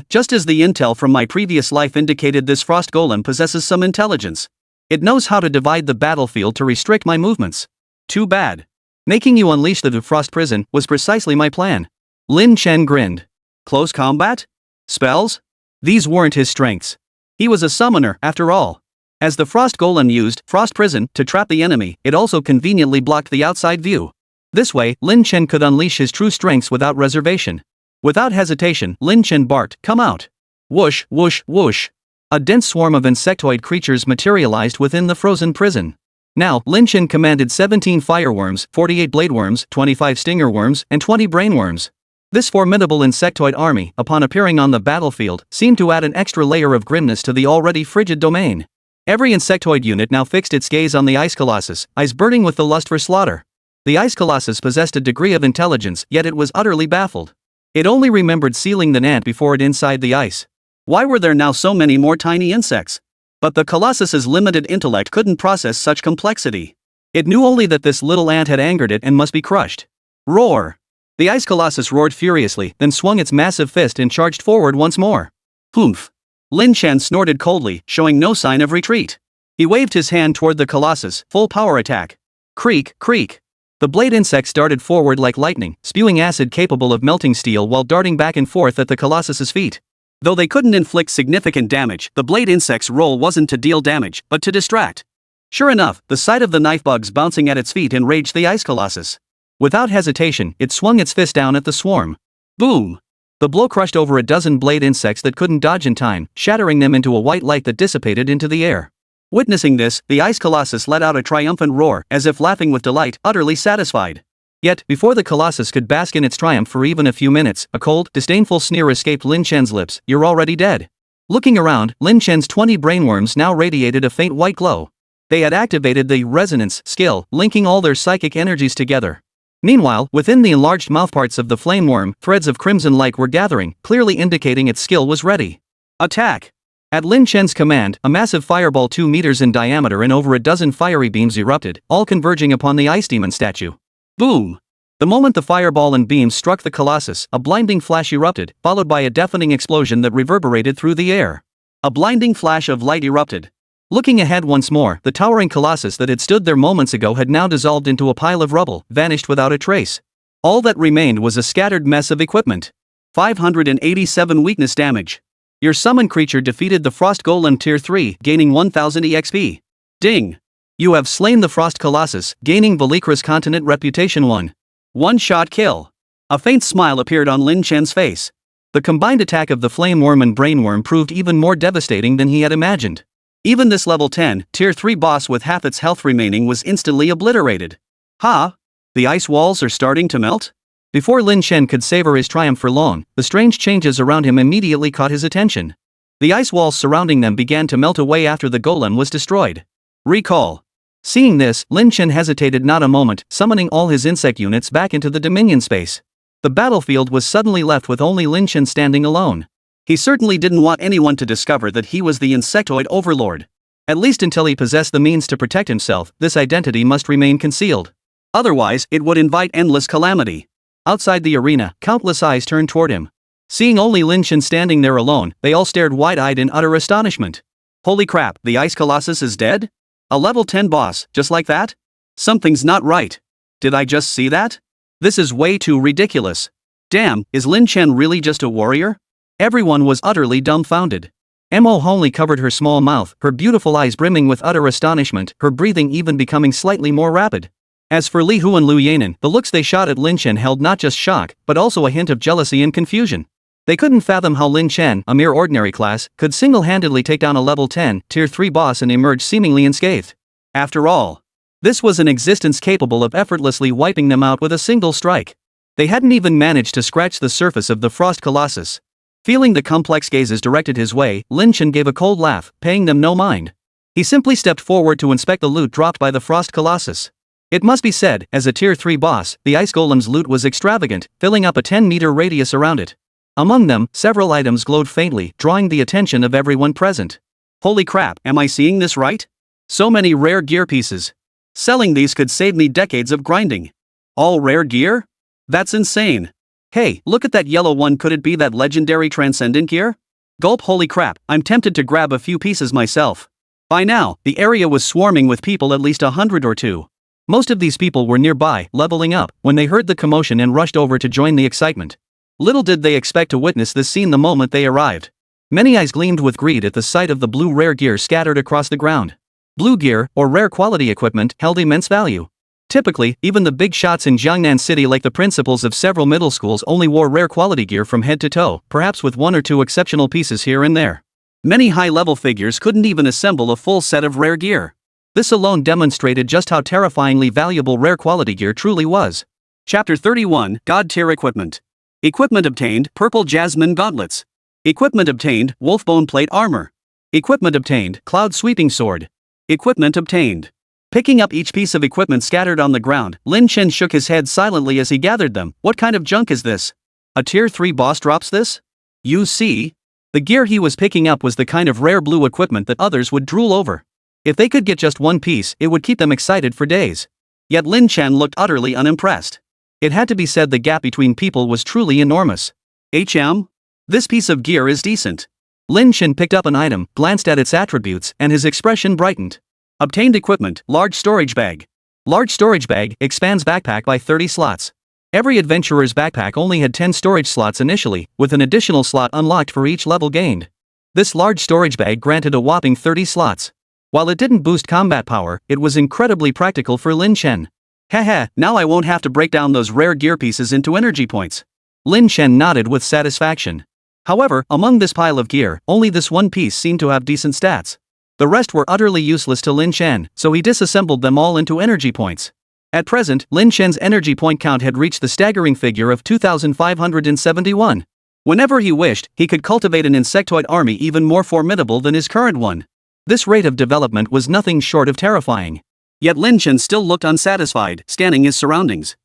Just as the intel from my previous life indicated, this Frost Golem possesses some intelligence. It knows how to divide the battlefield to restrict my movements. Too bad. Making you unleash the Frost Prison was precisely my plan. Lin Chen grinned. Close combat? Spells? These weren't his strengths. He was a summoner, after all. As the Frost Golem used Frost Prison to trap the enemy, it also conveniently blocked the outside view. This way, Lin Chen could unleash his true strengths without reservation. Without hesitation, Lin Chen barked, "Come out!" Whoosh, whoosh, whoosh. A dense swarm of insectoid creatures materialized within the frozen prison. Now, Lin Chen commanded 17 fireworms, 48 bladeworms, 25 stinger worms, and 20 brainworms. This formidable insectoid army, upon appearing on the battlefield, seemed to add an extra layer of grimness to the already frigid domain. Every insectoid unit now fixed its gaze on the Ice Colossus, eyes burning with the lust for slaughter. The Ice Colossus possessed a degree of intelligence, yet it was utterly baffled. It only remembered sealing the ant before it inside the ice. Why were there now so many more tiny insects? But the Colossus's limited intellect couldn't process such complexity. It knew only that this little ant had angered it and must be crushed. Roar! The Ice Colossus roared furiously, then swung its massive fist and charged forward once more. Humph! Lin Chen snorted coldly, showing no sign of retreat. He waved his hand toward the Colossus, full power attack. Creak, creak. The blade insects darted forward like lightning, spewing acid capable of melting steel while darting back and forth at the Colossus's feet. Though they couldn't inflict significant damage, the blade insect's role wasn't to deal damage, but to distract. Sure enough, the sight of the knife bugs bouncing at its feet enraged the Ice Colossus. Without hesitation, it swung its fist down at the swarm. Boom! The blow crushed over a dozen blade insects that couldn't dodge in time, shattering them into a white light that dissipated into the air. Witnessing this, the Ice Colossus let out a triumphant roar, as if laughing with delight, utterly satisfied. Yet, before the Colossus could bask in its triumph for even a few minutes, a cold, disdainful sneer escaped Lin Chen's lips. "You're already dead." Looking around, Lin Chen's 20 brainworms now radiated a faint white glow. They had activated the resonance skill, linking all their psychic energies together. Meanwhile, within the enlarged mouthparts of the flame worm, threads of crimson light were gathering, clearly indicating its skill was ready. Attack! At Lin Chen's command, a massive fireball 2 meters in diameter and over a dozen fiery beams erupted, all converging upon the ice demon statue. Boom! The moment the fireball and beams struck the Colossus, a blinding flash erupted, followed by a deafening explosion that reverberated through the air. A blinding flash of light erupted. Looking ahead once more, the towering Colossus that had stood there moments ago had now dissolved into a pile of rubble, vanished without a trace. All that remained was a scattered mess of equipment. 587 weakness damage. Your summon creature defeated the Frost Golem Tier 3, gaining 1000 EXP. Ding! You have slain the Frost Colossus, gaining Velicrus Continent Reputation 1. One-shot kill. A faint smile appeared on Lin Chen's face. The combined attack of the Flame Worm and Brainworm proved even more devastating than he had imagined. Even this level 10, Tier 3 boss with half its health remaining was instantly obliterated. Ha! The ice walls are starting to melt? Before Lin Chen could savor his triumph for long, the strange changes around him immediately caught his attention. The ice walls surrounding them began to melt away after the golem was destroyed. Recall. Seeing this, Lin Chen hesitated not a moment, summoning all his insect units back into the Dominion space. The battlefield was suddenly left with only Lin Chen standing alone. He certainly didn't want anyone to discover that he was the Insectoid Overlord. At least until he possessed the means to protect himself, this identity must remain concealed. Otherwise, it would invite endless calamity. Outside the arena, countless eyes turned toward him. Seeing only Lin Chen standing there alone, they all stared wide-eyed in utter astonishment. Holy crap, the Ice Colossus is dead? A level 10 boss, just like that? Something's not right. Did I just see that? This is way too ridiculous. Damn, is Lin Chen really just a warrior? Everyone was utterly dumbfounded. Mo only covered her small mouth, her beautiful eyes brimming with utter astonishment, her breathing even becoming slightly more rapid. As for Li Hu and Liu Yanran, the looks they shot at Lin Chen held not just shock, but also a hint of jealousy and confusion. They couldn't fathom how Lin Chen, a mere ordinary class, could single-handedly take down a level 10, tier 3 boss and emerge seemingly unscathed. After all, this was an existence capable of effortlessly wiping them out with a single strike. They hadn't even managed to scratch the surface of the Frost Colossus. Feeling the complex gazes directed his way, Lin Chen gave a cold laugh, paying them no mind. He simply stepped forward to inspect the loot dropped by the Frost Colossus. It must be said, as a tier 3 boss, the Ice Golem's loot was extravagant, filling up a 10-meter radius around it. Among them, several items glowed faintly, drawing the attention of everyone present. Holy crap, am I seeing this right? So many rare gear pieces. Selling these could save me decades of grinding. All rare gear? That's insane. Hey, look at that yellow one, could it be that legendary transcendent gear? Gulp, holy crap, I'm tempted to grab a few pieces myself. By now, the area was swarming with people, at least 100 or two. Most of these people were nearby, leveling up, when they heard the commotion and rushed over to join the excitement. Little did they expect to witness this scene the moment they arrived. Many eyes gleamed with greed at the sight of the blue rare gear scattered across the ground. Blue gear, or rare quality equipment, held immense value. Typically, even the big shots in Jiangnan City, like the principals of several middle schools, only wore rare quality gear from head to toe, perhaps with one or two exceptional pieces here and there. Many high-level figures couldn't even assemble a full set of rare gear. This alone demonstrated just how terrifyingly valuable rare quality gear truly was. Chapter 31, God Tier Equipment. Equipment obtained, Purple Jasmine Gauntlets. Equipment obtained, Wolfbone Plate Armor. Equipment obtained, Cloud Sweeping Sword. Equipment obtained. Picking up each piece of equipment scattered on the ground, Lin Chen shook his head silently as he gathered them. What kind of junk is this? A tier 3 boss drops this? You see? The gear he was picking up was the kind of rare blue equipment that others would drool over. If they could get just one piece, it would keep them excited for days. Yet Lin Chen looked utterly unimpressed. It had to be said, the gap between people was truly enormous. This piece of gear is decent. Lin Chen picked up an item, glanced at its attributes, and his expression brightened. Obtained equipment, Large Storage Bag. Large Storage Bag expands backpack by 30 slots. Every adventurer's backpack only had 10 storage slots initially, with an additional slot unlocked for each level gained. This large storage bag granted a whopping 30 slots. While it didn't boost combat power, it was incredibly practical for Lin Chen. Haha, now I won't have to break down those rare gear pieces into energy points. Lin Chen nodded with satisfaction. However, among this pile of gear, only this one piece seemed to have decent stats. The rest were utterly useless to Lin Chen, so he disassembled them all into energy points. At present, Lin Chen's energy point count had reached the staggering figure of 2,571. Whenever he wished, he could cultivate an insectoid army even more formidable than his current one. This rate of development was nothing short of terrifying. Yet Lin Chen still looked unsatisfied, scanning his surroundings.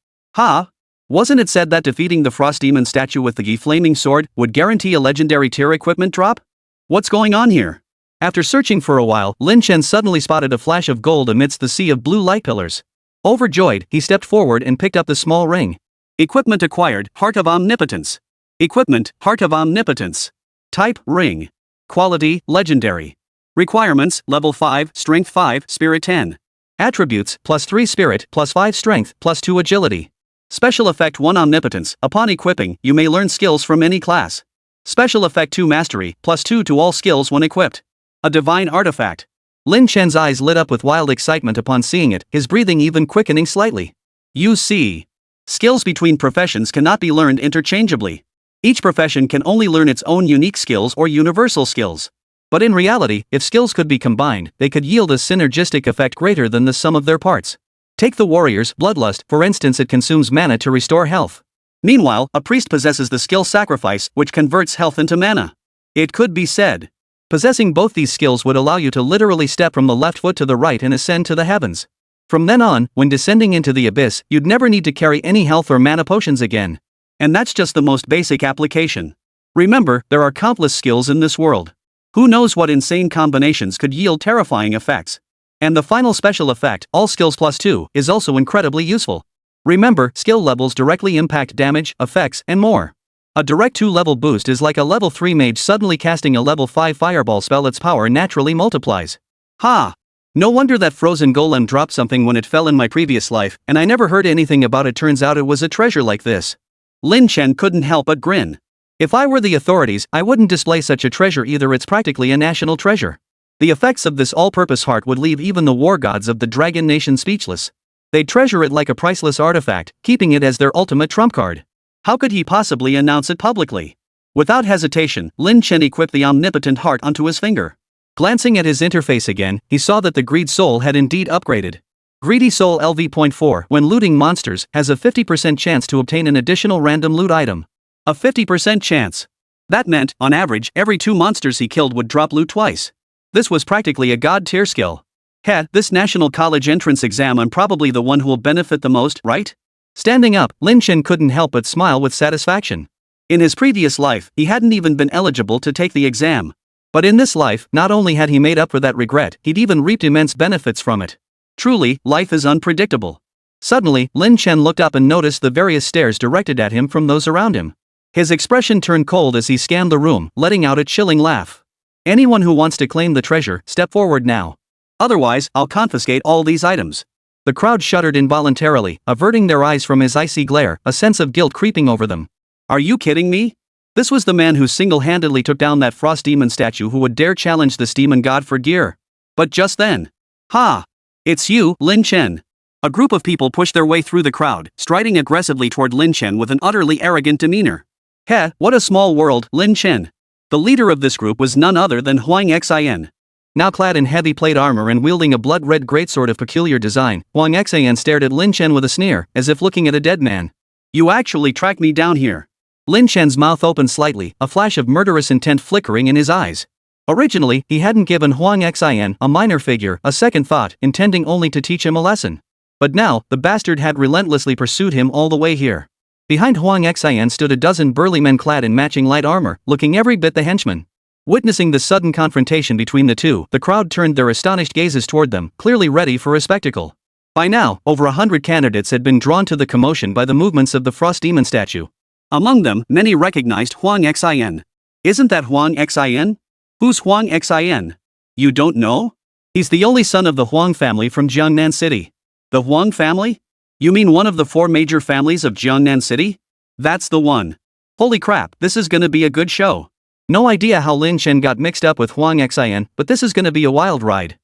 Wasn't it said that defeating the Frost Demon statue with the flaming sword would guarantee a legendary tier equipment drop? What's going on here? After searching for a while, Lin Chen suddenly spotted a flash of gold amidst the sea of blue light pillars. Overjoyed, he stepped forward and picked up the small ring. Equipment acquired, Heart of Omnipotence. Equipment, Heart of Omnipotence. Type, Ring. Quality, Legendary. Requirements, Level 5, Strength 5, Spirit 10. Attributes, +3 Spirit, +5 Strength, +2 Agility. Special Effect 1 Omnipotence. Upon equipping, you may learn skills from any class. Special Effect 2 Mastery, +2 to all skills when equipped. A Divine Artifact. Lin Chen's eyes lit up with wild excitement upon seeing it, his breathing even quickening slightly. You see. Skills between professions cannot be learned interchangeably. Each profession can only learn its own unique skills or universal skills. But in reality, if skills could be combined, they could yield a synergistic effect greater than the sum of their parts. Take the warrior's Bloodlust, for instance. It consumes mana to restore health. Meanwhile, a priest possesses the skill Sacrifice, which converts health into mana. It could be said, possessing both these skills would allow you to literally step from the left foot to the right and ascend to the heavens. From then on, when descending into the abyss, you'd never need to carry any health or mana potions again. And that's just the most basic application. Remember, there are countless skills in this world. Who knows what insane combinations could yield terrifying effects. And the final special effect, All Skills +2, is also incredibly useful. Remember, skill levels directly impact damage, effects, and more. A direct 2-level boost is like a level 3 mage suddenly casting a level 5 fireball spell. Its power naturally multiplies. No wonder that frozen golem dropped something when it fell in my previous life, and I never heard anything about it. Turns out it was a treasure like this. Lin Chen couldn't help but grin. If I were the authorities, I wouldn't display such a treasure either. It's practically a national treasure. The effects of this all-purpose heart would leave even the war gods of the Dragon Nation speechless. They'd treasure it like a priceless artifact, keeping it as their ultimate trump card. How could he possibly announce it publicly? Without hesitation, Lin Chen equipped the omnipotent heart onto his finger. Glancing at his interface again, he saw that the Greed Soul had indeed upgraded. Greedy Soul LV.4 when looting monsters has a 50% chance to obtain an additional random loot item. A 50% chance. That meant, on average, every 2 monsters he killed would drop loot twice. This was practically a god tier skill. This national college entrance exam, I'm probably the one who will benefit the most, right? Standing up, Lin Chen couldn't help but smile with satisfaction. In his previous life, he hadn't even been eligible to take the exam. But in this life, not only had he made up for that regret, he'd even reaped immense benefits from it. Truly, life is unpredictable. Suddenly, Lin Chen looked up and noticed the various stares directed at him from those around him. His expression turned cold as he scanned the room, letting out a chilling laugh. Anyone who wants to claim the treasure, step forward now. Otherwise, I'll confiscate all these items. The crowd shuddered involuntarily, averting their eyes from his icy glare, a sense of guilt creeping over them. Are you kidding me? This was the man who single-handedly took down that frost demon statue who would dare challenge this demon god for gear. But just then. Ha! It's you, Lin Chen. A group of people pushed their way through the crowd, striding aggressively toward Lin Chen with an utterly arrogant demeanor. What a small world, Lin Chen. The leader of this group was none other than Huang Xin. Now clad in heavy plate armor and wielding a blood-red greatsword of peculiar design, Huang Xin stared at Lin Chen with a sneer, as if looking at a dead man. You actually tracked me down here. Lin Chen's mouth opened slightly, a flash of murderous intent flickering in his eyes. Originally, he hadn't given Huang Xin, a minor figure, a second thought, intending only to teach him a lesson. But now, the bastard had relentlessly pursued him all the way here. Behind Huang Xin stood a dozen burly men clad in matching light armor, looking every bit the henchman. Witnessing the sudden confrontation between the two, the crowd turned their astonished gazes toward them, clearly ready for a spectacle. By now, over 100 candidates had been drawn to the commotion by the movements of the frost demon statue. Among them, many recognized Huang Xin. Isn't that Huang Xin? Who's Huang Xin? You don't know? He's the only son of the Huang family from Jiangnan City. The Huang family? You mean one of the 4 major families of Jiangnan City? That's the one. Holy crap, this is gonna be a good show. No idea how Lin Chen got mixed up with Huang Xin, but this is gonna be a wild ride.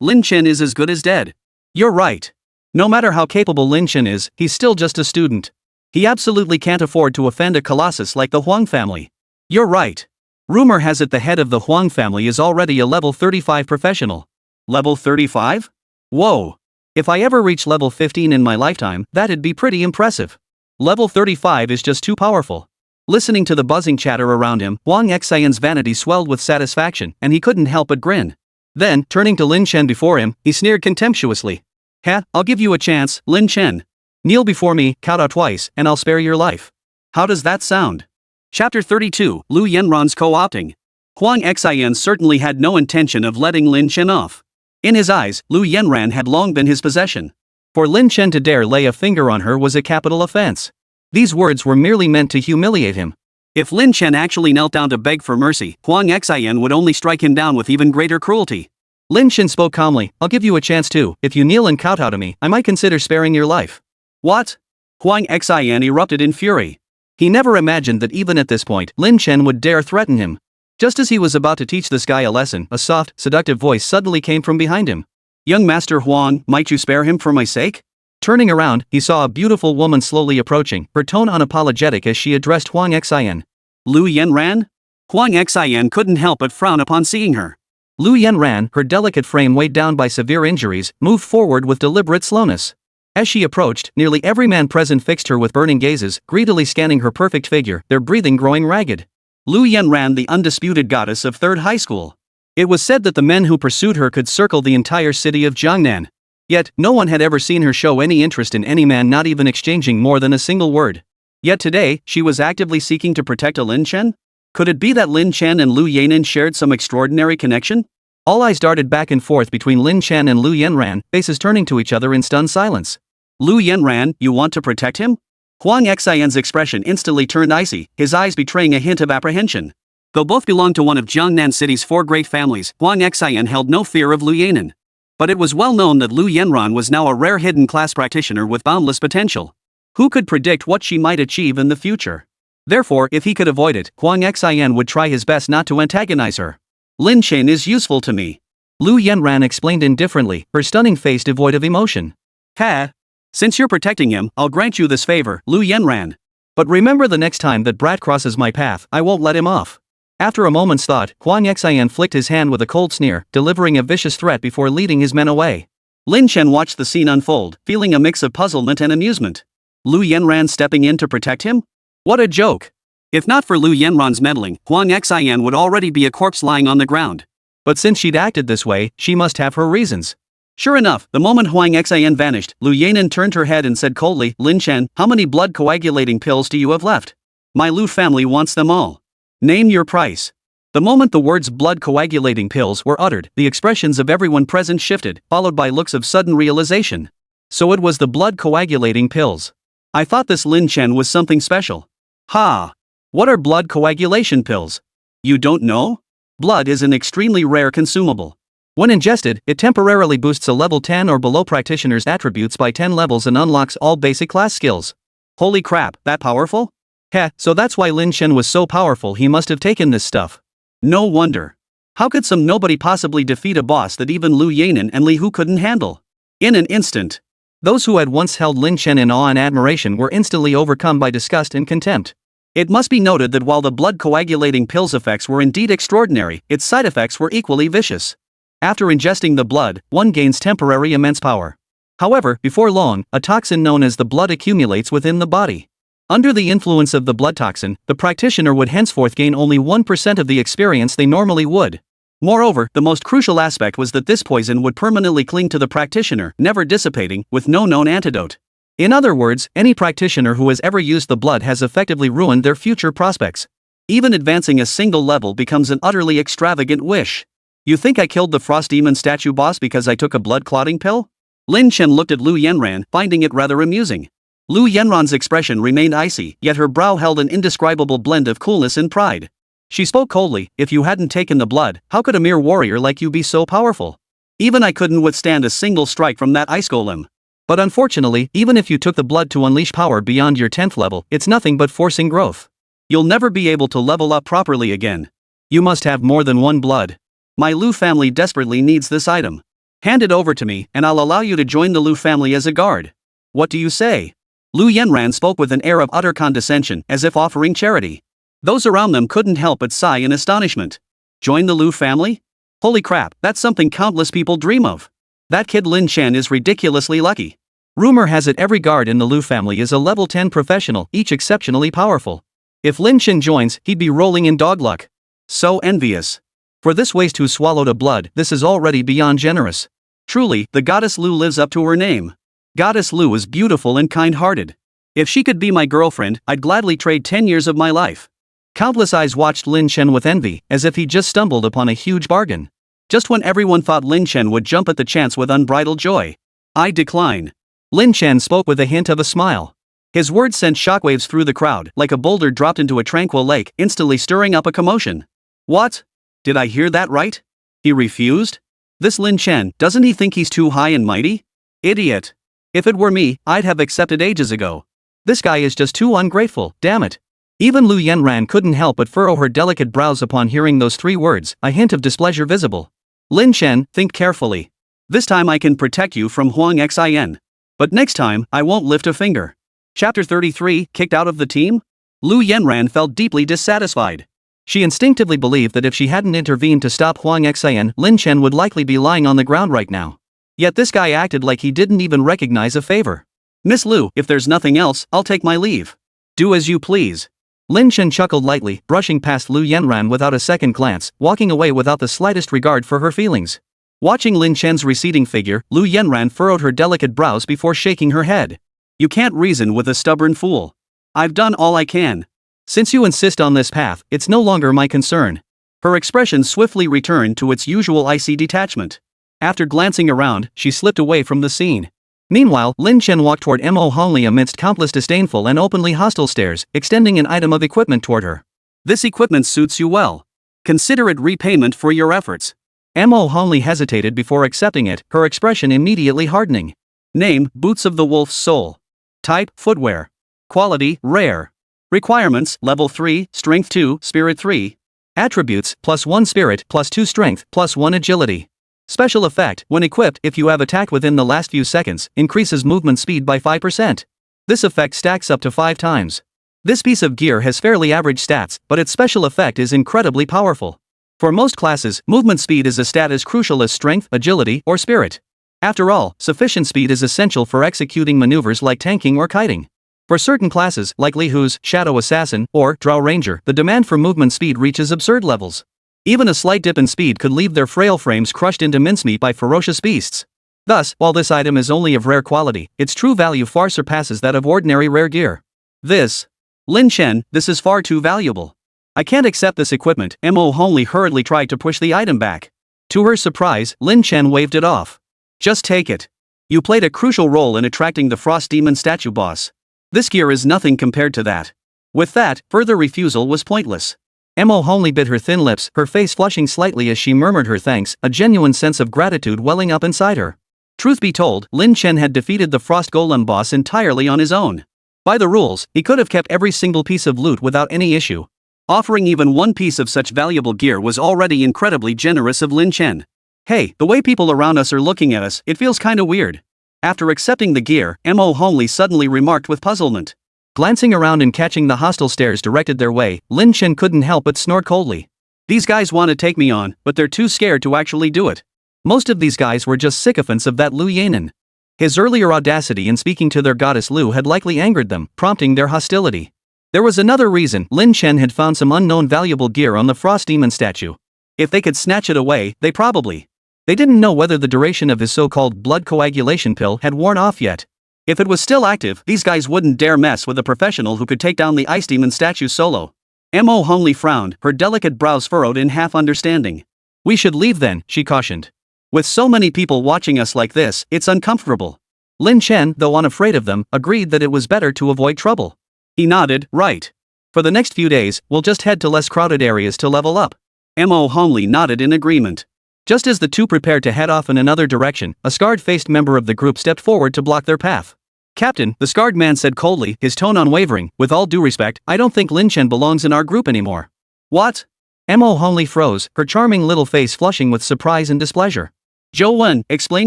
Lin Chen is as good as dead. You're right. No matter how capable Lin Chen is, he's still just a student. He absolutely can't afford to offend a colossus like the Huang family. You're right. Rumor has it the head of the Huang family is already a level 35 professional. Level 35? Whoa. If I ever reach level 15 in my lifetime, that'd be pretty impressive. Level 35 is just too powerful. Listening to the buzzing chatter around him, Huang Xin's vanity swelled with satisfaction, and he couldn't help but grin. Then, turning to Lin Chen before him, he sneered contemptuously. I'll give you a chance, Lin Chen. Kneel before me, kowtow twice, and I'll spare your life. How does that sound? Chapter 32, Liu Yanran's co-opting. Huang Xin certainly had no intention of letting Lin Chen off. In his eyes, Liu Yanran had long been his possession. For Lin Chen to dare lay a finger on her was a capital offense. These words were merely meant to humiliate him. If Lin Chen actually knelt down to beg for mercy, Huang Xin would only strike him down with even greater cruelty. Lin Chen spoke calmly, I'll give you a chance too. If you kneel and kowtow to me, I might consider sparing your life. What? Huang Xin erupted in fury. He never imagined that even at this point, Lin Chen would dare threaten him. Just as he was about to teach this guy a lesson, a soft, seductive voice suddenly came from behind him. Young Master Huang, might you spare him for my sake? Turning around, he saw a beautiful woman slowly approaching, her tone unapologetic as she addressed Huang Xin. Liu Yanran? Huang Xin couldn't help but frown upon seeing her. Liu Yanran, her delicate frame weighed down by severe injuries, moved forward with deliberate slowness. As she approached, nearly every man present fixed her with burning gazes, greedily scanning her perfect figure, their breathing growing ragged. Liu Yanran, the undisputed goddess of Third High School. It was said that the men who pursued her could circle the entire city of Jiangnan. Yet, no one had ever seen her show any interest in any man, not even exchanging more than a single word. Yet today, she was actively seeking to protect a Lin Chen? Could it be that Lin Chen and Liu Yanran shared some extraordinary connection? All eyes darted back and forth between Lin Chen and Liu Yanran, faces turning to each other in stunned silence. Liu Yanran, you want to protect him? Huang Xin's expression instantly turned icy, his eyes betraying a hint of apprehension. Though both belonged to one of Jiangnan City's 4 great families, Huang Xin held no fear of Liu Yanran. But it was well known that Liu Yanran was now a rare hidden class practitioner with boundless potential. Who could predict what she might achieve in the future? Therefore, if he could avoid it, Huang Xin would try his best not to antagonize her. Lin Chen is useful to me. Liu Yanran explained indifferently, her stunning face devoid of emotion. Ha! Since you're protecting him, I'll grant you this favor, Liu Yanran. But remember the next time that brat crosses my path, I won't let him off. After a moment's thought, Huang Xin flicked his hand with a cold sneer, delivering a vicious threat before leading his men away. Lin Chen watched the scene unfold, feeling a mix of puzzlement and amusement. Liu Yanran stepping in to protect him? What a joke! If not for Liu Yanran's meddling, Huang Xin would already be a corpse lying on the ground. But since she'd acted this way, she must have her reasons. Sure enough, the moment Huang Xin vanished, Liu Yanran turned her head and said coldly, Lin Chen, how many blood coagulating pills do you have left? My Liu family wants them all. Name your price. The moment the words blood coagulating pills were uttered, the expressions of everyone present shifted, followed by looks of sudden realization. So it was the blood coagulating pills. I thought this Lin Chen was something special. Ha! What are blood coagulation pills? You don't know? Blood is an extremely rare consumable. When ingested, it temporarily boosts a level 10 or below practitioner's attributes by 10 levels and unlocks all basic class skills. Holy crap, that powerful? Heh, so that's why Lin Chen was so powerful, he must have taken this stuff. No wonder. How could some nobody possibly defeat a boss that even Liu Yanran and Li Hu couldn't handle? In an instant. Those who had once held Lin Chen in awe and admiration were instantly overcome by disgust and contempt. It must be noted that while the blood coagulating pills effects were indeed extraordinary, its side effects were equally vicious. After ingesting the blood, one gains temporary immense power. However, before long, a toxin known as the blood accumulates within the body. Under the influence of the blood toxin, the practitioner would henceforth gain only 1% of the experience they normally would. Moreover, the most crucial aspect was that this poison would permanently cling to the practitioner, never dissipating, with no known antidote. In other words, any practitioner who has ever used the blood has effectively ruined their future prospects. Even advancing a single level becomes an utterly extravagant wish. You think I killed the Frost Demon statue boss because I took a blood-clotting pill? Lin Chen looked at Liu Yanran, finding it rather amusing. Liu Yanran's expression remained icy, yet her brow held an indescribable blend of coolness and pride. She spoke coldly, if you hadn't taken the blood, how could a mere warrior like you be so powerful? Even I couldn't withstand a single strike from that ice golem. But unfortunately, even if you took the blood to unleash power beyond your 10th level, it's nothing but forcing growth. You'll never be able to level up properly again. You must have more than one blood. My Liu family desperately needs this item. Hand it over to me, and I'll allow you to join the Liu family as a guard. What do you say? Liu Yanran spoke with an air of utter condescension, as if offering charity. Those around them couldn't help but sigh in astonishment. Join the Liu family? Holy crap, that's something countless people dream of. That kid Lin Chen is ridiculously lucky. Rumor has it every guard in the Liu family is a level 10 professional, each exceptionally powerful. If Lin Chen joins, he'd be rolling in dog luck. So envious. For this waste who swallowed a blood, this is already beyond generous. Truly, the goddess Liu lives up to her name. Goddess Liu is beautiful and kind-hearted. If she could be my girlfriend, I'd gladly trade 10 years of my life. Countless eyes watched Lin Chen with envy, as if he just stumbled upon a huge bargain. Just when everyone thought Lin Chen would jump at the chance with unbridled joy. I decline. Lin Chen spoke with a hint of a smile. His words sent shockwaves through the crowd, like a boulder dropped into a tranquil lake, instantly stirring up a commotion. What? Did I hear that right? He refused? This Lin Chen, doesn't he think he's too high and mighty? Idiot. If it were me, I'd have accepted ages ago. This guy is just too ungrateful, damn it. Even Liu Yanran couldn't help but furrow her delicate brows upon hearing those 3 words, a hint of displeasure visible. Lin Chen, think carefully. This time I can protect you from Huang Xin. But next time, I won't lift a finger. Chapter 33, Kicked out of the team? Liu Yanran felt deeply dissatisfied. She instinctively believed that if she hadn't intervened to stop Huang Xin, Lin Chen would likely be lying on the ground right now. Yet this guy acted like he didn't even recognize a favor. Miss Liu, if there's nothing else, I'll take my leave. Do as you please. Lin Chen chuckled lightly, brushing past Liu Yanran without a second glance, walking away without the slightest regard for her feelings. Watching Lin Chen's receding figure, Liu Yanran furrowed her delicate brows before shaking her head. You can't reason with a stubborn fool. I've done all I can. Since you insist on this path, it's no longer my concern. Her expression swiftly returned to its usual icy detachment. After glancing around, she slipped away from the scene. Meanwhile, Lin Chen walked toward Mo Hongli amidst countless disdainful and openly hostile stares, extending an item of equipment toward her. This equipment suits you well. Consider it repayment for your efforts. Mo Hongli hesitated before accepting it, her expression immediately hardening. Name, Boots of the Wolf's Soul. Type, footwear. Quality, rare. Requirements, level 3, strength 2, spirit 3. Attributes, +1 spirit, +2 strength, +1 agility. Special effect, when equipped, if you have attacked within the last few seconds, increases movement speed by 5%. This effect stacks up to 5 times. This piece of gear has fairly average stats, but its special effect is incredibly powerful. For most classes, movement speed is a stat as crucial as strength, agility, or spirit. After all, sufficient speed is essential for executing maneuvers like tanking or kiting. For certain classes, like Lihu's, Shadow Assassin, or Drow Ranger, the demand for movement speed reaches absurd levels. Even a slight dip in speed could leave their frail frames crushed into mincemeat by ferocious beasts. Thus, while this item is only of rare quality, its true value far surpasses that of ordinary rare gear. Lin Chen, this is far too valuable. I can't accept this equipment. Mo Hongli hurriedly tried to push the item back. To her surprise, Lin Chen waved it off. Just take it. You played a crucial role in attracting the Frost Demon statue boss. This gear is nothing compared to that. With that, further refusal was pointless. Mo Hongli bit her thin lips, her face flushing slightly as she murmured her thanks, a genuine sense of gratitude welling up inside her. Truth be told, Lin Chen had defeated the Frost Golem boss entirely on his own. By the rules, he could have kept every single piece of loot without any issue. Offering even one piece of such valuable gear was already incredibly generous of Lin Chen. Hey, the way people around us are looking at us, it feels kinda weird. After accepting the gear, Mo Hongli suddenly remarked with puzzlement. Glancing around and catching the hostile stares directed their way, Lin Chen couldn't help but snort coldly. These guys want to take me on, but they're too scared to actually do it. Most of these guys were just sycophants of that Liu Yanran. His earlier audacity in speaking to their goddess Liu had likely angered them, prompting their hostility. There was another reason. Lin Chen had found some unknown valuable gear on the Frost Demon statue. If they could snatch it away, they didn't know whether the duration of his so-called blood coagulation pill had worn off yet. If it was still active, these guys wouldn't dare mess with a professional who could take down the Ice Demon statue solo. Mo Hongli frowned, her delicate brows furrowed in half-understanding. We should leave then, she cautioned. With so many people watching us like this, it's uncomfortable. Lin Chen, though unafraid of them, agreed that it was better to avoid trouble. He nodded, right. For the next few days, we'll just head to less crowded areas to level up. Mo Hongli nodded in agreement. Just as the two prepared to head off in another direction, a scarred-faced member of the group stepped forward to block their path. Captain, the scarred man said coldly, his tone unwavering, with all due respect, I don't think Lin Chen belongs in our group anymore. What? Mo Hongli froze, her charming little face flushing with surprise and displeasure. Zhou Wen, explain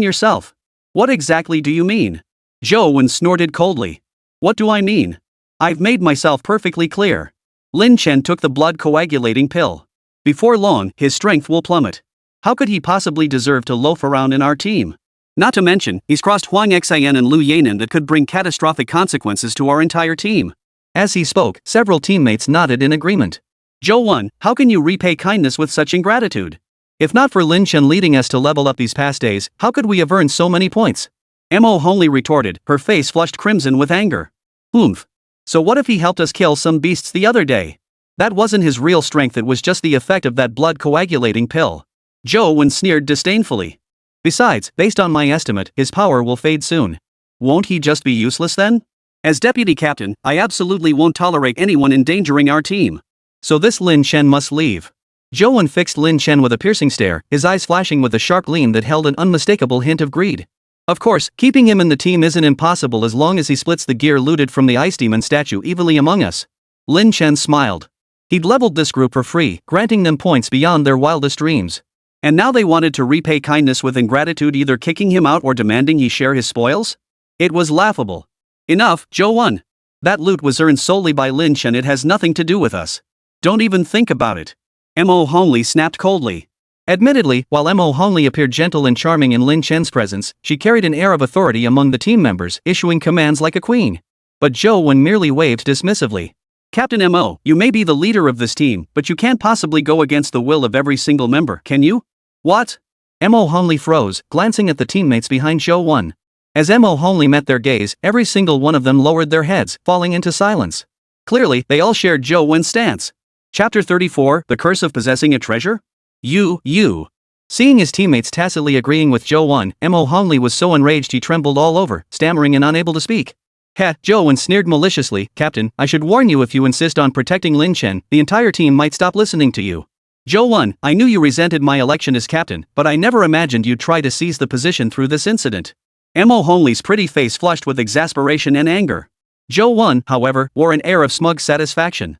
yourself. What exactly do you mean? Zhou Wen snorted coldly. What do I mean? I've made myself perfectly clear. Lin Chen took the blood coagulating pill. Before long, his strength will plummet. How could he possibly deserve to loaf around in our team? Not to mention, he's crossed Huang Xin and Liu Yanran that could bring catastrophic consequences to our entire team. As he spoke, several teammates nodded in agreement. Zhou Wen, how can you repay kindness with such ingratitude? If not for Lin Chen leading us to level up these past days, how could we have earned so many points? Mo Hongli retorted, her face flushed crimson with anger. Oomph. So what if he helped us kill some beasts the other day? That wasn't his real strength, it was just the effect of that blood coagulating pill. Zhou Wen sneered disdainfully. Besides, based on my estimate, his power will fade soon. Won't he just be useless then? As deputy captain, I absolutely won't tolerate anyone endangering our team. So this Lin Chen must leave. Zhou Wen fixed Lin Chen with a piercing stare, his eyes flashing with a sharp gleam that held an unmistakable hint of greed. Of course, keeping him in the team isn't impossible as long as he splits the gear looted from the Ice Demon statue evenly among us. Lin Chen smiled. He'd leveled this group for free, granting them points beyond their wildest dreams. And now they wanted to repay kindness with ingratitude, either kicking him out or demanding he share his spoils? It was laughable. Enough, Zhou Wen. That loot was earned solely by Lin Chen, it has nothing to do with us. Don't even think about it. Mo Hongli snapped coldly. Admittedly, while Mo Hongli appeared gentle and charming in Lin Chen's presence, she carried an air of authority among the team members, issuing commands like a queen. But Zhou Wen merely waved dismissively. Captain Mo, you may be the leader of this team, but you can't possibly go against the will of every single member, can you? What? Mo Hongli froze, glancing at the teammates behind Zhou Wen. As Mo Hongli met their gaze, every single one of them lowered their heads, falling into silence. Clearly, they all shared Zhou Wen's stance. Chapter 34, The Curse of Possessing a Treasure? You. Seeing his teammates tacitly agreeing with Zhou Wen, Mo Hongli was so enraged he trembled all over, stammering and unable to speak. Zhou Wen sneered maliciously, Captain, I should warn you, if you insist on protecting Lin Chen, the entire team might stop listening to you. Zhou Wen, I knew you resented my election as captain, but I never imagined you'd try to seize the position through this incident. Mo Hongli's pretty face flushed with exasperation and anger. Zhou Wen, however, wore an air of smug satisfaction.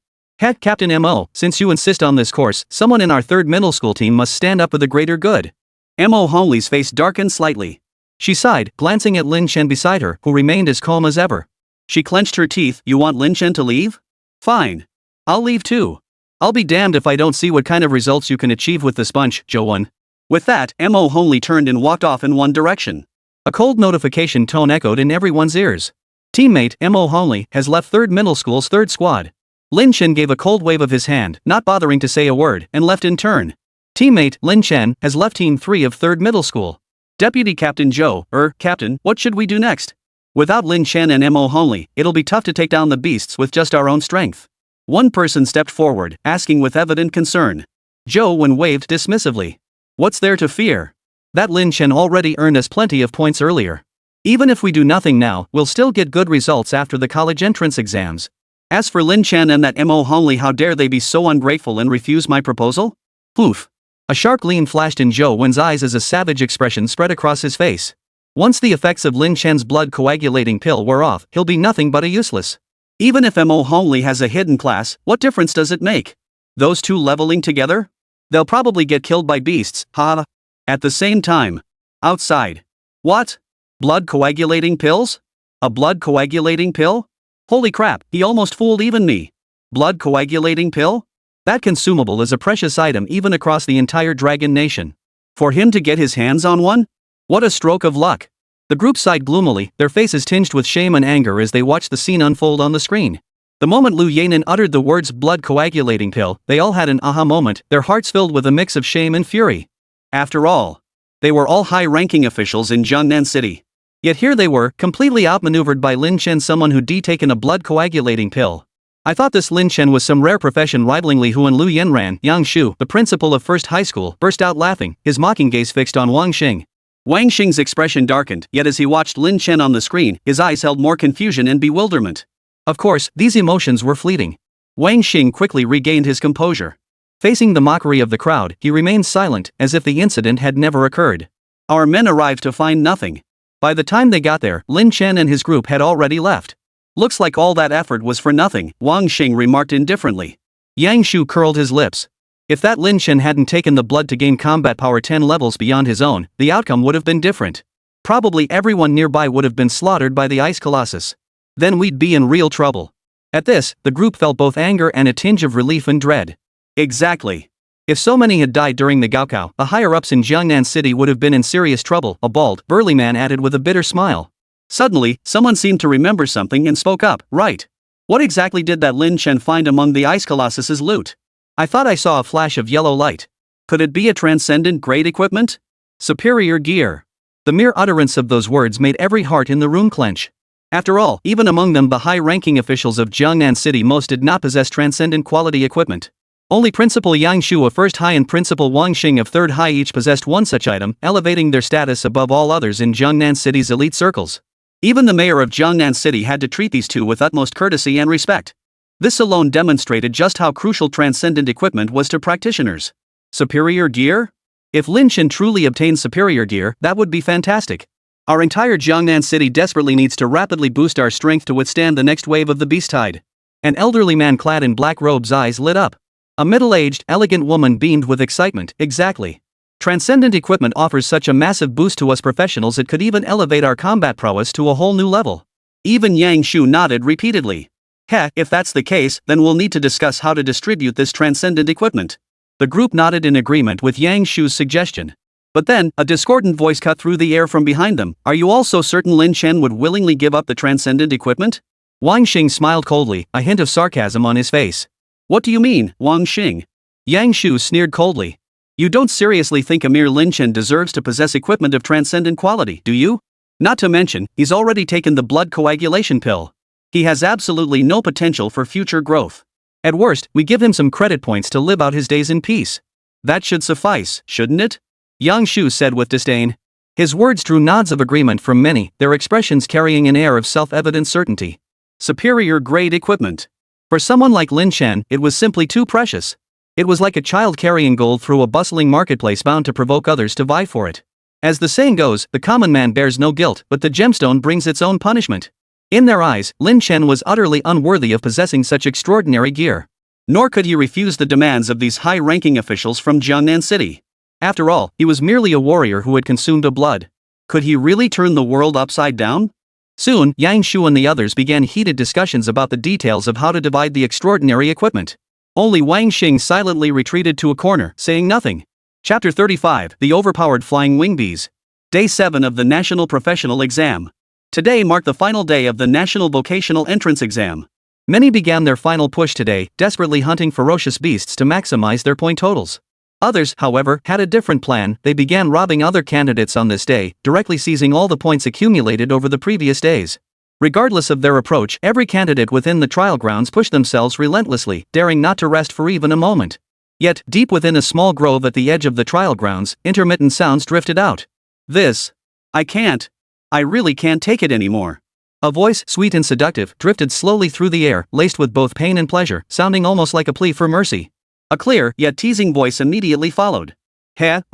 Captain Mo, since you insist on this course, someone in our third middle school team must stand up for the greater good. Mo Hongli's face darkened slightly. She sighed, glancing at Lin Chen beside her, who remained as calm as ever. She clenched her teeth. You want Lin Chen to leave? Fine. I'll leave too. I'll be damned if I don't see what kind of results you can achieve with this bunch, Joan. With that, Mo Hongli turned and walked off in one direction. A cold notification tone echoed in everyone's ears. Teammate Mo Hongli has left 3rd Middle School's 3rd squad. Lin Chen gave a cold wave of his hand, not bothering to say a word, and left in turn. Teammate Lin Chen has left Team 3 of 3rd Middle School. Deputy Captain Zhou, Captain, what should we do next? Without Lin Chen and Mo Hongli, it'll be tough to take down the beasts with just our own strength. One person stepped forward, asking with evident concern. Zhou Wen waved dismissively. What's there to fear? That Lin Chen already earned us plenty of points earlier. Even if we do nothing now, we'll still get good results after the college entrance exams. As for Lin Chen and that Mo Hongli, how dare they be so ungrateful and refuse my proposal? Poof. A sharp gleam flashed in Zhou Wen's eyes as a savage expression spread across his face. Once the effects of Lin Chen's blood coagulating pill wear off, he'll be nothing but a useless. Even if Mo Hongli has a hidden class, what difference does it make? Those two leveling together? They'll probably get killed by beasts, ha. At the same time. Outside. What? Blood coagulating pills? A blood coagulating pill? Holy crap, he almost fooled even me. Blood coagulating pill? That consumable is a precious item even across the entire Dragon Nation. For him to get his hands on one? What a stroke of luck. The group sighed gloomily, their faces tinged with shame and anger as they watched the scene unfold on the screen. The moment Liu Yanran uttered the words blood coagulating pill, they all had an aha moment, their hearts filled with a mix of shame and fury. After all, they were all high-ranking officials in Jiangnan City. Yet here they were, completely outmaneuvered by Lin Chen, someone who'd taken a blood coagulating pill. I thought this Lin Chen was some rare profession. Rivaling Li Hu and Liu Yanran. Yang Shu, the principal of First High School, burst out laughing, his mocking gaze fixed on Huang Xin. Huang Xing's expression darkened, yet as he watched Lin Chen on the screen, his eyes held more confusion and bewilderment. Of course, these emotions were fleeting. Huang Xin quickly regained his composure. Facing the mockery of the crowd, he remained silent, as if the incident had never occurred. Our men arrived to find nothing. By the time they got there, Lin Chen and his group had already left. Looks like all that effort was for nothing, Huang Xin remarked indifferently. Yang Shu curled his lips. If that Lin Chen hadn't taken the blood to gain combat power 10 levels beyond his own, the outcome would have been different. Probably everyone nearby would have been slaughtered by the Ice Colossus. Then we'd be in real trouble. At this, the group felt both anger and a tinge of relief and dread. Exactly. If so many had died during the Gaokao, the higher-ups in Jiangnan City would have been in serious trouble, a bald, burly man added with a bitter smile. Suddenly, someone seemed to remember something and spoke up. Right. What exactly did that Lin Chen find among the Ice Colossus's loot? I thought I saw a flash of yellow light. Could it be a transcendent grade equipment? Superior gear. The mere utterance of those words made every heart in the room clench. After all, even among them the high-ranking officials of Jiangnan City, most did not possess transcendent quality equipment. Only Principal Yang Shu of First High and Principal Huang Xing of Third High each possessed one such item, elevating their status above all others in Jiangnan City's elite circles. Even the mayor of Jiangnan City had to treat these two with utmost courtesy and respect. This alone demonstrated just how crucial transcendent equipment was to practitioners. Superior gear? If Lin Chen truly obtained superior gear, that would be fantastic. Our entire Jiangnan City desperately needs to rapidly boost our strength to withstand the next wave of the beast tide. An elderly man clad in black robes' eyes lit up. A middle-aged, elegant woman beamed with excitement. Exactly. Transcendent equipment offers such a massive boost to us professionals, it could even elevate our combat prowess to a whole new level. Even Yang Shu nodded repeatedly. If that's the case, then we'll need to discuss how to distribute this transcendent equipment. The group nodded in agreement with Yang Shu's suggestion. But then, a discordant voice cut through the air from behind them. Are you all so certain Lin Chen would willingly give up the transcendent equipment? Huang Xing smiled coldly, a hint of sarcasm on his face. What do you mean, Huang Xing? Yang Shu sneered coldly. You don't seriously think a mere Lin Chen deserves to possess equipment of transcendent quality, do you? Not to mention, he's already taken the blood coagulation pill. He has absolutely no potential for future growth. At worst, we give him some credit points to live out his days in peace. That should suffice, shouldn't it? Yang Shu said with disdain. His words drew nods of agreement from many, their expressions carrying an air of self-evident certainty. Superior grade equipment. For someone like Lin Chen, it was simply too precious. It was like a child carrying gold through a bustling marketplace bound to provoke others to vie for it. As the saying goes, the common man bears no guilt, but the gemstone brings its own punishment. In their eyes, Lin Chen was utterly unworthy of possessing such extraordinary gear. Nor could he refuse the demands of these high-ranking officials from Jiangnan City. After all, he was merely a warrior who had consumed a blood. Could he really turn the world upside down? Soon, Yang Shu and the others began heated discussions about the details of how to divide the extraordinary equipment. Only Huang Xin silently retreated to a corner, saying nothing. Chapter 35, The Overpowered Flying Wing Bees. Day 7 of the National Professional Exam. Today marked the final day of the National Vocational Entrance Exam. Many began their final push today, desperately hunting ferocious beasts to maximize their point totals. Others, however, had a different plan. They began robbing other candidates on this day, directly seizing all the points accumulated over the previous days. Regardless of their approach, every candidate within the trial grounds pushed themselves relentlessly, daring not to rest for even a moment. Yet, deep within a small grove at the edge of the trial grounds, intermittent sounds drifted out. I really can't take it anymore. A voice, sweet and seductive, drifted slowly through the air, laced with both pain and pleasure, sounding almost like a plea for mercy. A clear, yet teasing voice immediately followed.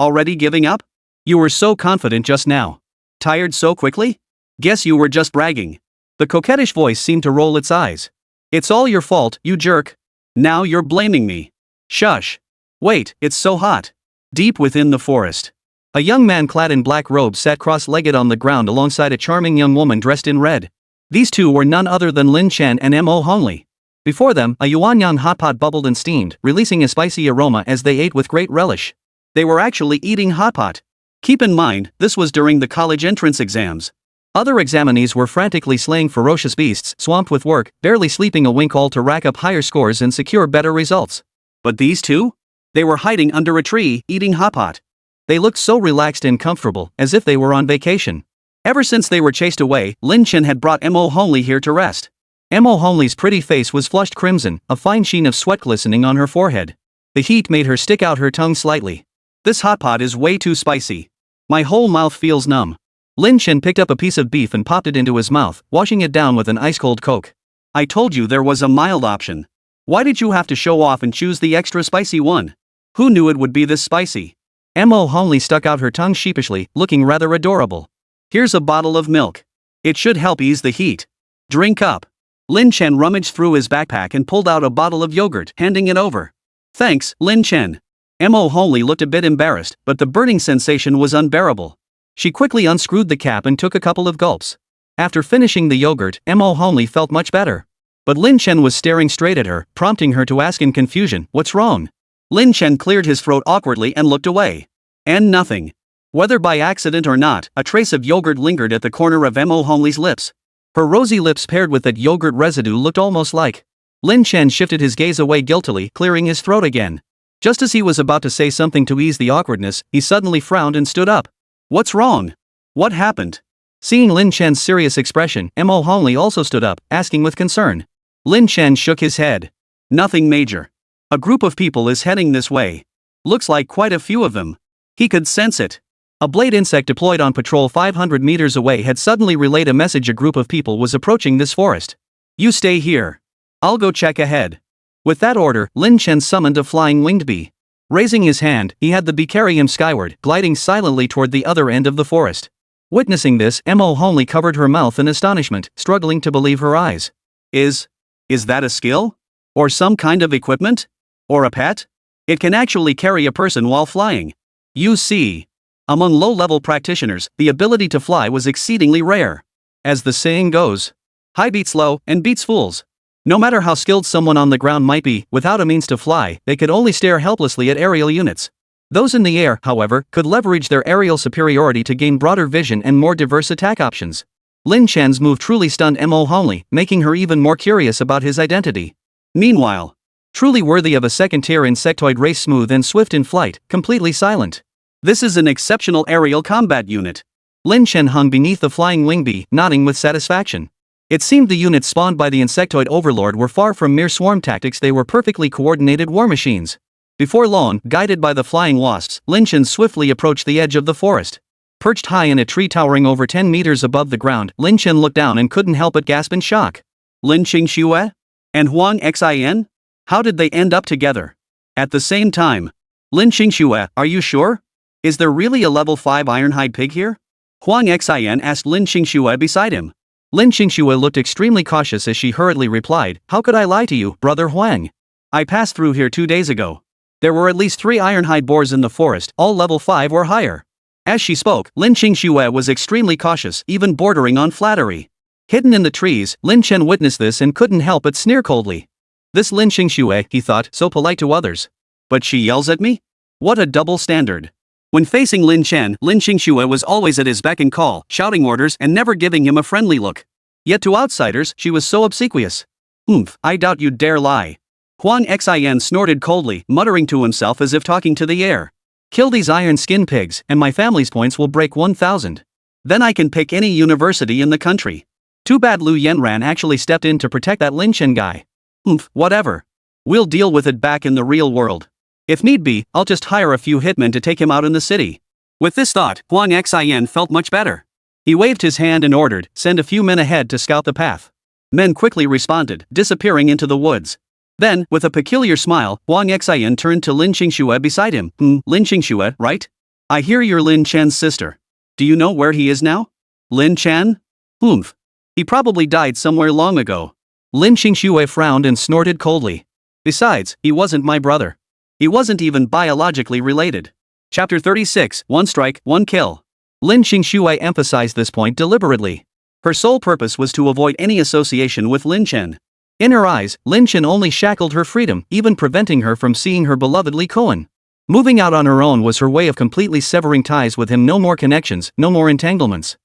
Already giving up? You were so confident just now. Tired so quickly? Guess you were just bragging. The coquettish voice seemed to roll its eyes. It's all your fault, you jerk. Now you're blaming me. Shush. Wait, it's so hot. Deep within the forest. A young man clad in black robes sat cross-legged on the ground alongside a charming young woman dressed in red. These two were none other than Lin Chen and Mo Hongli. Before them, a yuanyang hot pot bubbled and steamed, releasing a spicy aroma as they ate with great relish. They were actually eating hot pot. Keep in mind, this was during the college entrance exams. Other examinees were frantically slaying ferocious beasts, swamped with work, barely sleeping a wink all to rack up higher scores and secure better results. But these two? They were hiding under a tree, eating hot pot. They looked so relaxed and comfortable, as if they were on vacation. Ever since they were chased away, Lin Chen had brought Mo Hongli here to rest. Mo Hongli's pretty face was flushed crimson, a fine sheen of sweat glistening on her forehead. The heat made her stick out her tongue slightly. This hot pot is way too spicy. My whole mouth feels numb. Lin Chen picked up a piece of beef and popped it into his mouth, washing it down with an ice-cold Coke. I told you there was a mild option. Why did you have to show off and choose the extra spicy one? Who knew it would be this spicy? Mo Hongli stuck out her tongue sheepishly, looking rather adorable. Here's a bottle of milk. It should help ease the heat. Drink up. Lin Chen rummaged through his backpack and pulled out a bottle of yogurt, handing it over. Thanks, Lin Chen. Mo Hongli looked a bit embarrassed, but the burning sensation was unbearable. She quickly unscrewed the cap and took a couple of gulps. After finishing the yogurt, Mo Hongli felt much better. But Lin Chen was staring straight at her, prompting her to ask in confusion, "What's wrong?" Lin Chen cleared his throat awkwardly and looked away. And nothing. Whether by accident or not, a trace of yogurt lingered at the corner of Mo Hongli's lips. Her rosy lips paired with that yogurt residue looked almost like. Lin Chen shifted his gaze away guiltily, clearing his throat again. Just as he was about to say something to ease the awkwardness, he suddenly frowned and stood up. What's wrong? What happened? Seeing Lin Chen's serious expression, Mo Hongli also stood up, asking with concern. Lin Chen shook his head. Nothing major. A group of people is heading this way. Looks like quite a few of them. He could sense it. A blade insect deployed on patrol 500 meters away had suddenly relayed a message. A group of people was approaching this forest. You stay here. I'll go check ahead. With that order, Lin Chen summoned a flying winged bee. Raising his hand, he had the bee carry him skyward, gliding silently toward the other end of the forest. Witnessing this, Mo Hongli covered her mouth in astonishment, struggling to believe her eyes. Is that a skill? Or some kind of equipment? Or a pet? It can actually carry a person while flying. You see. Among low-level practitioners, the ability to fly was exceedingly rare. As the saying goes, high beats low, and beats fools. No matter how skilled someone on the ground might be, without a means to fly, they could only stare helplessly at aerial units. Those in the air, however, could leverage their aerial superiority to gain broader vision and more diverse attack options. Lin Chen's move truly stunned Mo Hongli, making her even more curious about his identity. Meanwhile, truly worthy of a second-tier insectoid race, smooth and swift in flight, completely silent. This is an exceptional aerial combat unit. Lin Chen hung beneath the flying wing bee, nodding with satisfaction. It seemed the units spawned by the Insectoid Overlord were far from mere swarm tactics. They were perfectly coordinated war machines. Before long, guided by the flying wasps, Lin Chen swiftly approached the edge of the forest. Perched high in a tree towering over 10 meters above the ground, Lin Chen looked down and couldn't help but gasp in shock. Lin Qingxue? And Huang Xin? How did they end up together? At the same time. Lin Qingxue, are you sure? Is there really a level 5 Ironhide pig here? Huang Xin asked Lin Qingxue beside him. Lin Qingxue looked extremely cautious as she hurriedly replied, How could I lie to you, brother Huang? I passed through here 2 days ago. There were at least 3 ironhide boars in the forest, all level 5 or higher. As she spoke, Lin Qingxue was extremely cautious, even bordering on flattery. Hidden in the trees, Lin Chen witnessed this and couldn't help but sneer coldly. This Lin Qingxue, he thought, so polite to others. But she yells at me? What a double standard. When facing Lin Chen, Lin Qingxue was always at his beck and call, shouting orders and never giving him a friendly look. Yet to outsiders, she was so obsequious. I doubt you'd dare lie. Huang Xin snorted coldly, muttering to himself as if talking to the air. Kill these iron skin pigs, and my family's points will break 1,000. Then I can pick any university in the country. Too bad Liu Yanran actually stepped in to protect that Lin Chen guy. Whatever. We'll deal with it back in the real world. If need be, I'll just hire a few hitmen to take him out in the city. With this thought, Huang Xin felt much better. He waved his hand and ordered, send a few men ahead to scout the path. Men quickly responded, disappearing into the woods. Then, with a peculiar smile, Huang Xin turned to Lin Qingxue beside him. Lin Qingxue, right? I hear you're Lin Chen's sister. Do you know where he is now? Lin Chen? He probably died somewhere long ago. Lin Qingxue frowned and snorted coldly. Besides, he wasn't my brother. He wasn't even biologically related. Chapter 36, One Strike, One Kill. Lin Qingxue emphasized this point deliberately. Her sole purpose was to avoid any association with Lin Chen. In her eyes, Lin Chen only shackled her freedom, even preventing her from seeing her beloved Li Qingxue. Moving out on her own was her way of completely severing ties with him. No more connections, no more entanglements.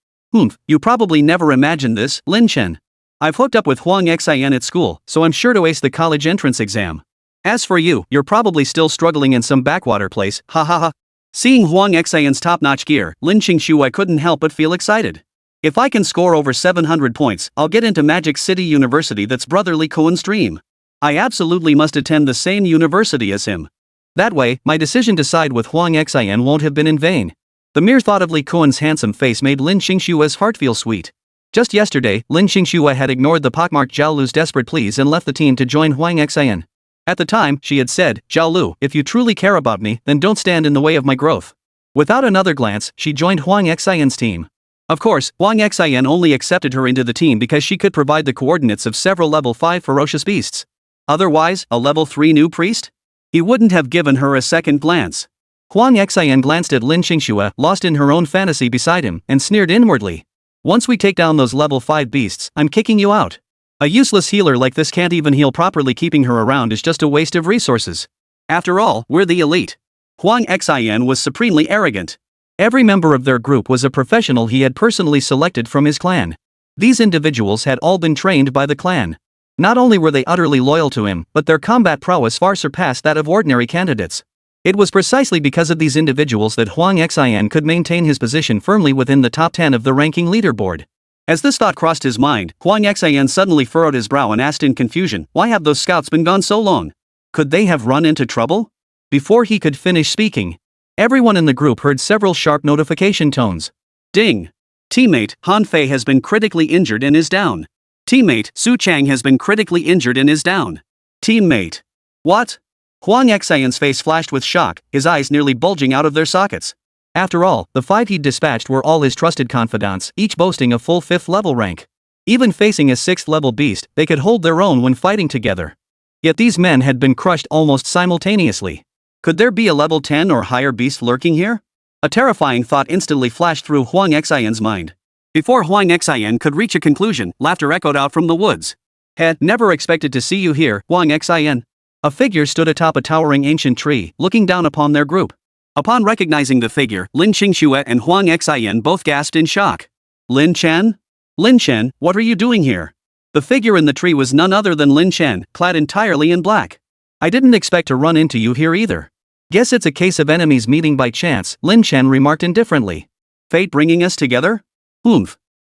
You probably never imagined this, Lin Chen. I've hooked up with Huang Xin at school, so I'm sure to ace the college entrance exam. As for you, you're probably still struggling in some backwater place, ha ha ha. Seeing Huang Xin's top-notch gear, Lin Qingxue couldn't help but feel excited. If I can score over 700 points, I'll get into Magic City University. That's brother Li Qingxue's dream. I absolutely must attend the same university as him. That way, my decision to side with Huang Xin won't have been in vain. The mere thought of Li Qingxue's handsome face made Lin Qingxue's heart feel sweet. Just yesterday, Lin Qingxue had ignored the pockmarked Zhao Lu's desperate pleas and left the team to join Huang Xin. At the time, she had said, Zhao Lu, if you truly care about me, then don't stand in the way of my growth. Without another glance, she joined Huang Xin's team. Of course, Huang Xin only accepted her into the team because she could provide the coordinates of several level 5 ferocious beasts. Otherwise, a level 3 new priest? He wouldn't have given her a second glance. Huang Xin glanced at Lin Qingxue, lost in her own fantasy beside him, and sneered inwardly. Once we take down those level 5 beasts, I'm kicking you out. A useless healer like this can't even heal properly. Keeping her around is just a waste of resources. After all, we're the elite. Huang Xin was supremely arrogant. Every member of their group was a professional he had personally selected from his clan. These individuals had all been trained by the clan. Not only were they utterly loyal to him, but their combat prowess far surpassed that of ordinary candidates. It was precisely because of these individuals that Huang Xin could maintain his position firmly within the top 10 of the ranking leaderboard. As this thought crossed his mind, Huang Xin suddenly furrowed his brow and asked in confusion, why have those scouts been gone so long? Could they have run into trouble? Before he could finish speaking, everyone in the group heard several sharp notification tones. Ding! Teammate, Han Fei has been critically injured and is down. Teammate, Su Chang has been critically injured and is down. Teammate. What? Huang Xin's face flashed with shock, his eyes nearly bulging out of their sockets. After all, the 5 he'd dispatched were all his trusted confidants, each boasting a full 5th level rank. Even facing a 6th level beast, they could hold their own when fighting together. Yet these men had been crushed almost simultaneously. Could there be a level 10 or higher beast lurking here? A terrifying thought instantly flashed through Huang Xin's mind. Before Huang Xin could reach a conclusion, laughter echoed out from the woods. Had never expected to see you here, Huang Xin. A figure stood atop a towering ancient tree, looking down upon their group. Upon recognizing the figure, Lin Qingxue and Huang Xin both gasped in shock. Lin Chen? Lin Chen, what are you doing here? The figure in the tree was none other than Lin Chen, clad entirely in black. I didn't expect to run into you here either. Guess it's a case of enemies meeting by chance, Lin Chen remarked indifferently. Fate bringing us together?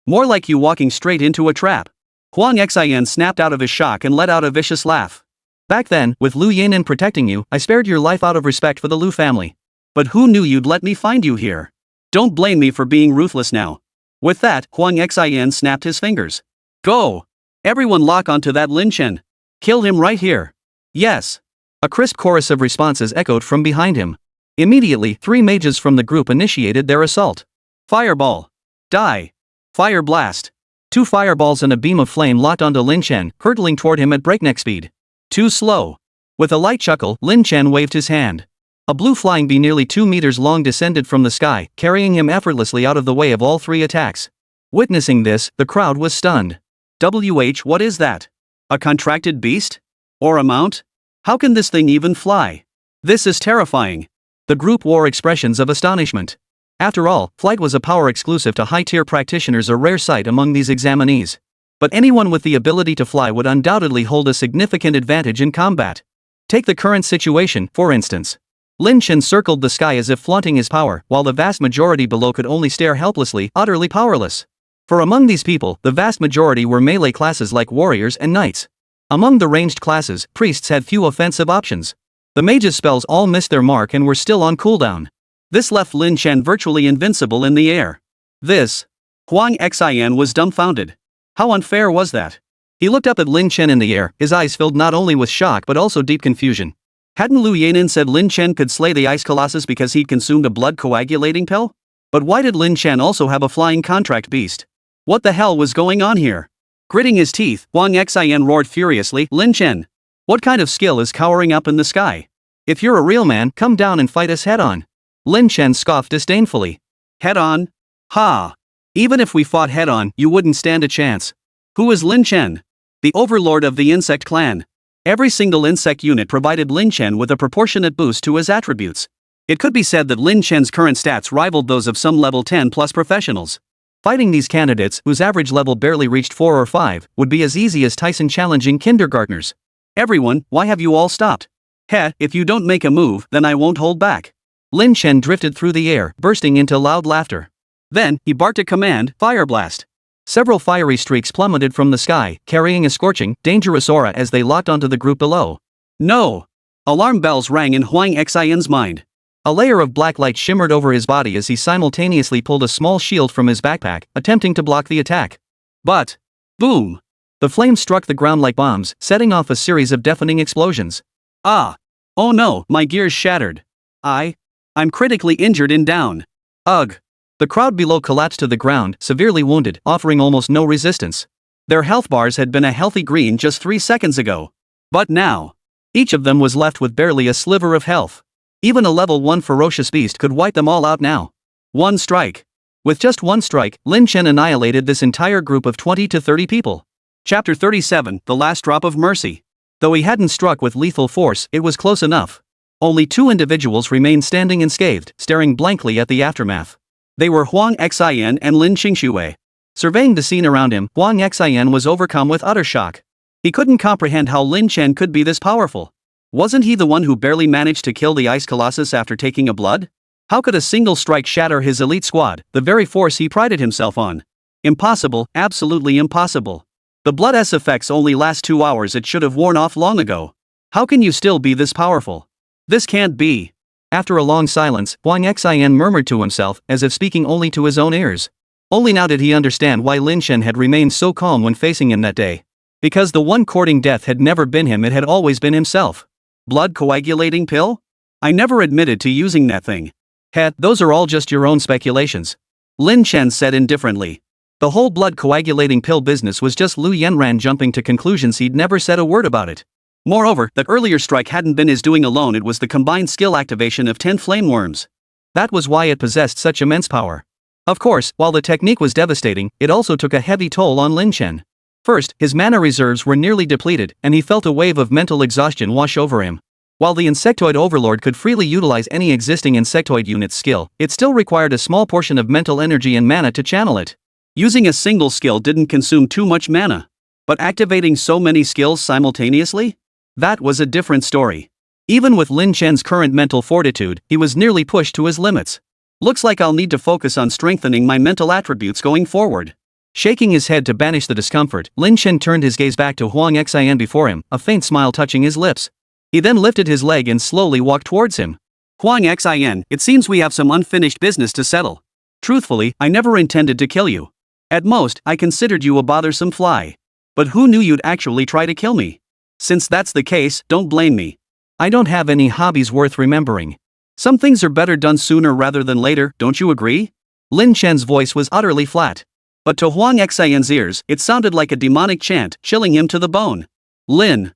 More like you walking straight into a trap. Huang Xin snapped out of his shock and let out a vicious laugh. Back then, with Liu Yanran protecting you, I spared your life out of respect for the Liu family. But who knew you'd let me find you here? Don't blame me for being ruthless now. With that, Huang Xin snapped his fingers. Go! Everyone lock onto that Lin Chen. Kill him right here. Yes. A crisp chorus of responses echoed from behind him. Immediately, 3 mages from the group initiated their assault. Fireball. Die. Fire blast. 2 fireballs and a beam of flame locked onto Lin Chen, hurtling toward him at breakneck speed. Too slow. With a light chuckle, Lin Chen waved his hand. A blue flying bee nearly 2 meters long descended from the sky, carrying him effortlessly out of the way of all 3 attacks. Witnessing this, the crowd was stunned. What is that? A contracted beast? Or a mount? How can this thing even fly? This is terrifying. The group wore expressions of astonishment. After all, flight was a power exclusive to high-tier practitioners, a rare sight among these examinees. But anyone with the ability to fly would undoubtedly hold a significant advantage in combat. Take the current situation, for instance. Lin Chen circled the sky as if flaunting his power, while the vast majority below could only stare helplessly, utterly powerless. For among these people, the vast majority were melee classes like warriors and knights. Among the ranged classes, priests had few offensive options. The mages' spells all missed their mark and were still on cooldown. This left Lin Chen virtually invincible in the air. Huang Xin was dumbfounded. How unfair was that? He looked up at Lin Chen in the air, his eyes filled not only with shock but also deep confusion. Hadn't Liu Yanran said Lin Chen could slay the ice colossus because he'd consumed a blood coagulating pill? But why did Lin Chen also have a flying contract beast? What the hell was going on here? Gritting his teeth, Huang Xin roared furiously, Lin Chen, what kind of skill is cowering up in the sky? If you're a real man, come down and fight us head-on. Lin Chen scoffed disdainfully. Head-on? Ha! Even if we fought head-on, you wouldn't stand a chance. Who is Lin Chen? The overlord of the insect clan. Every single insect unit provided Lin Chen with a proportionate boost to his attributes. It could be said that Lin Chen's current stats rivaled those of some level 10 plus professionals. Fighting these candidates, whose average level barely reached 4 or 5, would be as easy as Tyson challenging kindergartners. Everyone, why have you all stopped? If you don't make a move, then I won't hold back. Lin Chen drifted through the air, bursting into loud laughter. Then, he barked a command, Fire Blast. Several fiery streaks plummeted from the sky, carrying a scorching, dangerous aura as they locked onto the group below. No! Alarm bells rang in Huang Xin's mind. A layer of black light shimmered over his body as he simultaneously pulled a small shield from his backpack, attempting to block the attack. But, boom! The flames struck the ground like bombs, setting off a series of deafening explosions. Ah! Oh no, my gears shattered. I'm critically injured and down. Ugh! The crowd below collapsed to the ground, severely wounded, offering almost no resistance. Their health bars had been a healthy green just 3 seconds ago. But now, each of them was left with barely a sliver of health. Even a level 1 ferocious beast could wipe them all out now. One strike. With just one strike, Lin Chen annihilated this entire group of 20 to 30 people. Chapter 37, The Last Drop of Mercy. Though he hadn't struck with lethal force, it was close enough. Only 2 individuals remained standing unscathed, staring blankly at the aftermath. They were Huang Xin and Lin Qingxue. Surveying the scene around him, Huang Xin was overcome with utter shock. He couldn't comprehend how Lin Chen could be this powerful. Wasn't he the one who barely managed to kill the ice colossus after taking a blood? How could a single strike shatter his elite squad, the very force he prided himself on? Impossible, absolutely impossible. The blood S effects only last 2 hours, it should have worn off long ago. How can you still be this powerful? This can't be. After a long silence, Huang Xin murmured to himself, as if speaking only to his own ears. Only now did he understand why Lin Chen had remained so calm when facing him that day. Because the one courting death had never been him, it had always been himself. Blood coagulating pill? I never admitted to using that thing. Those are all just your own speculations. Lin Chen said indifferently. The whole blood coagulating pill business was just Liu Yanran jumping to conclusions. He'd never said a word about it. Moreover, that earlier strike hadn't been his doing alone, it was the combined skill activation of 10 flame worms. That was why it possessed such immense power. Of course, while the technique was devastating, it also took a heavy toll on Lin Chen. First, his mana reserves were nearly depleted, and he felt a wave of mental exhaustion wash over him. While the Insectoid Overlord could freely utilize any existing Insectoid unit's skill, it still required a small portion of mental energy and mana to channel it. Using a single skill didn't consume too much mana. But activating so many skills simultaneously? That was a different story. Even with Lin Chen's current mental fortitude, he was nearly pushed to his limits. Looks like I'll need to focus on strengthening my mental attributes going forward. Shaking his head to banish the discomfort, Lin Chen turned his gaze back to Huang Xin before him, a faint smile touching his lips. He then lifted his leg and slowly walked towards him. Huang Xin, it seems we have some unfinished business to settle. Truthfully, I never intended to kill you. At most, I considered you a bothersome fly. But who knew you'd actually try to kill me? Since that's the case, don't blame me. I don't have any hobbies worth remembering. Some things are better done sooner rather than later, don't you agree? Lin Chen's voice was utterly flat. But to Huang Xin's ears, it sounded like a demonic chant, chilling him to the bone. Lin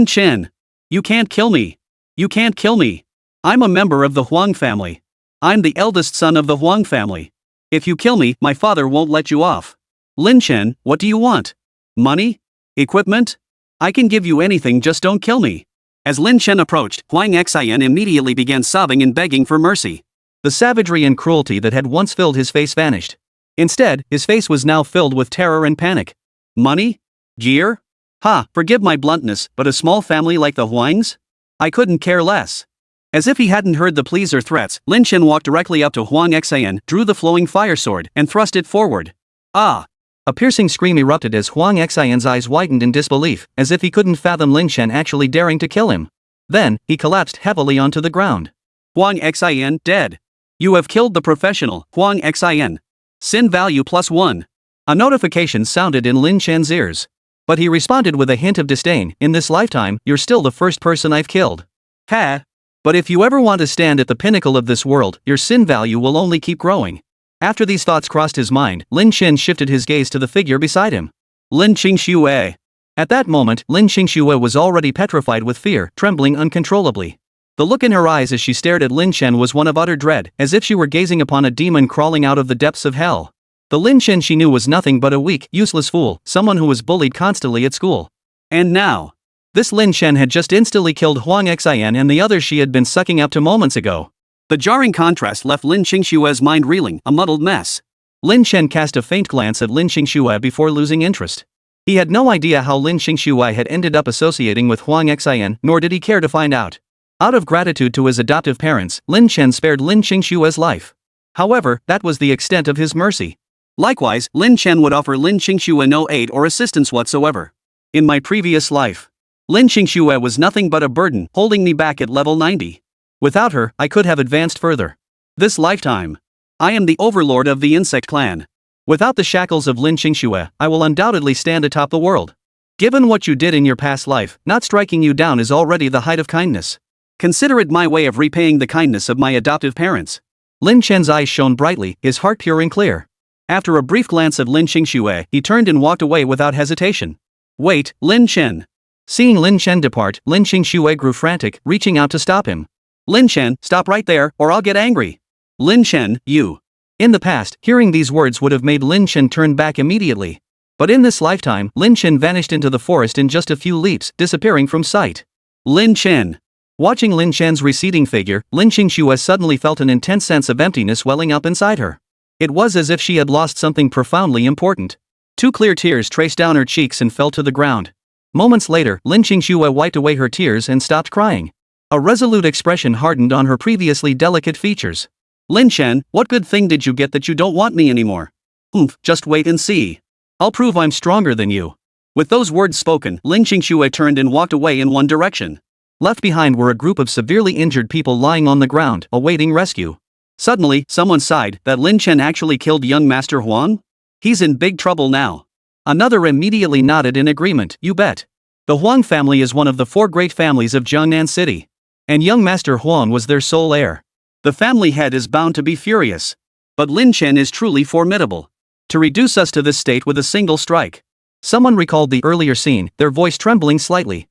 Chen. You can't kill me. You can't kill me. I'm a member of the Huang family. I'm the eldest son of the Huang family. If you kill me, my father won't let you off. Lin Chen, what do you want? Money? Equipment? I can give you anything, just don't kill me. As Lin Chen approached, Huang Xin immediately began sobbing and begging for mercy. The savagery and cruelty that had once filled his face vanished. Instead, his face was now filled with terror and panic. Money? Gear? Ha, forgive my bluntness, but a small family like the Huangs? I couldn't care less. As if he hadn't heard the pleas or threats, Lin Chen walked directly up to Huang Xin, drew the flowing fire sword, and thrust it forward. Ah! A piercing scream erupted as Huang Xin's eyes widened in disbelief, as if he couldn't fathom Lin Chen actually daring to kill him. Then, he collapsed heavily onto the ground. Huang Xin, dead. You have killed the professional, Huang Xin. Sin value +1. A notification sounded in Lin Chen's ears. But he responded with a hint of disdain, in this lifetime, you're still the first person I've killed. Ha! But if you ever want to stand at the pinnacle of this world, your sin value will only keep growing. After these thoughts crossed his mind, Lin Chen shifted his gaze to the figure beside him. Lin Qingxue. At that moment, Lin Qingxue was already petrified with fear, trembling uncontrollably. The look in her eyes as she stared at Lin Chen was one of utter dread, as if she were gazing upon a demon crawling out of the depths of hell. The Lin Chen she knew was nothing but a weak, useless fool, someone who was bullied constantly at school. And now, this Lin Chen had just instantly killed Huang Xin and the others she had been sucking up to moments ago. The jarring contrast left Lin Qingxue's mind reeling, a muddled mess. Lin Chen cast a faint glance at Lin Qingxue before losing interest. He had no idea how Lin Qingxue had ended up associating with Huang Xin, nor did he care to find out. Out of gratitude to his adoptive parents, Lin Chen spared Lin Qingxue's life. However, that was the extent of his mercy. Likewise, Lin Chen would offer Lin Qingxue no aid or assistance whatsoever. In my previous life, Lin Qingxue was nothing but a burden, holding me back at level 90. Without her, I could have advanced further. This lifetime, I am the overlord of the insect clan. Without the shackles of Lin Qingxue, I will undoubtedly stand atop the world. Given what you did in your past life, not striking you down is already the height of kindness. Consider it my way of repaying the kindness of my adoptive parents. Lin Chen's eyes shone brightly, his heart pure and clear. After a brief glance at Lin Qingxue, he turned and walked away without hesitation. Wait, Lin Chen. Seeing Lin Chen depart, Lin Qingxue grew frantic, reaching out to stop him. Lin Chen, stop right there, or I'll get angry. Lin Chen, you. In the past, hearing these words would have made Lin Chen turn back immediately. But in this lifetime, Lin Chen vanished into the forest in just a few leaps, disappearing from sight. Lin Chen. Watching Lin Chen's receding figure, Lin Qingxue suddenly felt an intense sense of emptiness welling up inside her. It was as if she had lost something profoundly important. Two clear tears traced down her cheeks and fell to the ground. Moments later, Lin Qingxue wiped away her tears and stopped crying. A resolute expression hardened on her previously delicate features. Lin Chen, what good thing did you get that you don't want me anymore? Just wait and see. I'll prove I'm stronger than you. With those words spoken, Lin Qingxue turned and walked away in one direction. Left behind were a group of severely injured people lying on the ground, awaiting rescue. Suddenly, someone sighed that Lin Chen actually killed young Master Huang? He's in big trouble now. Another immediately nodded in agreement, you bet. The Huang family is one of the four great families of Jiangnan City. And young Master Huang was their sole heir. The family head is bound to be furious. But Lin Chen is truly formidable. To reduce us to this state with a single strike. Someone recalled the earlier scene, their voice trembling slightly.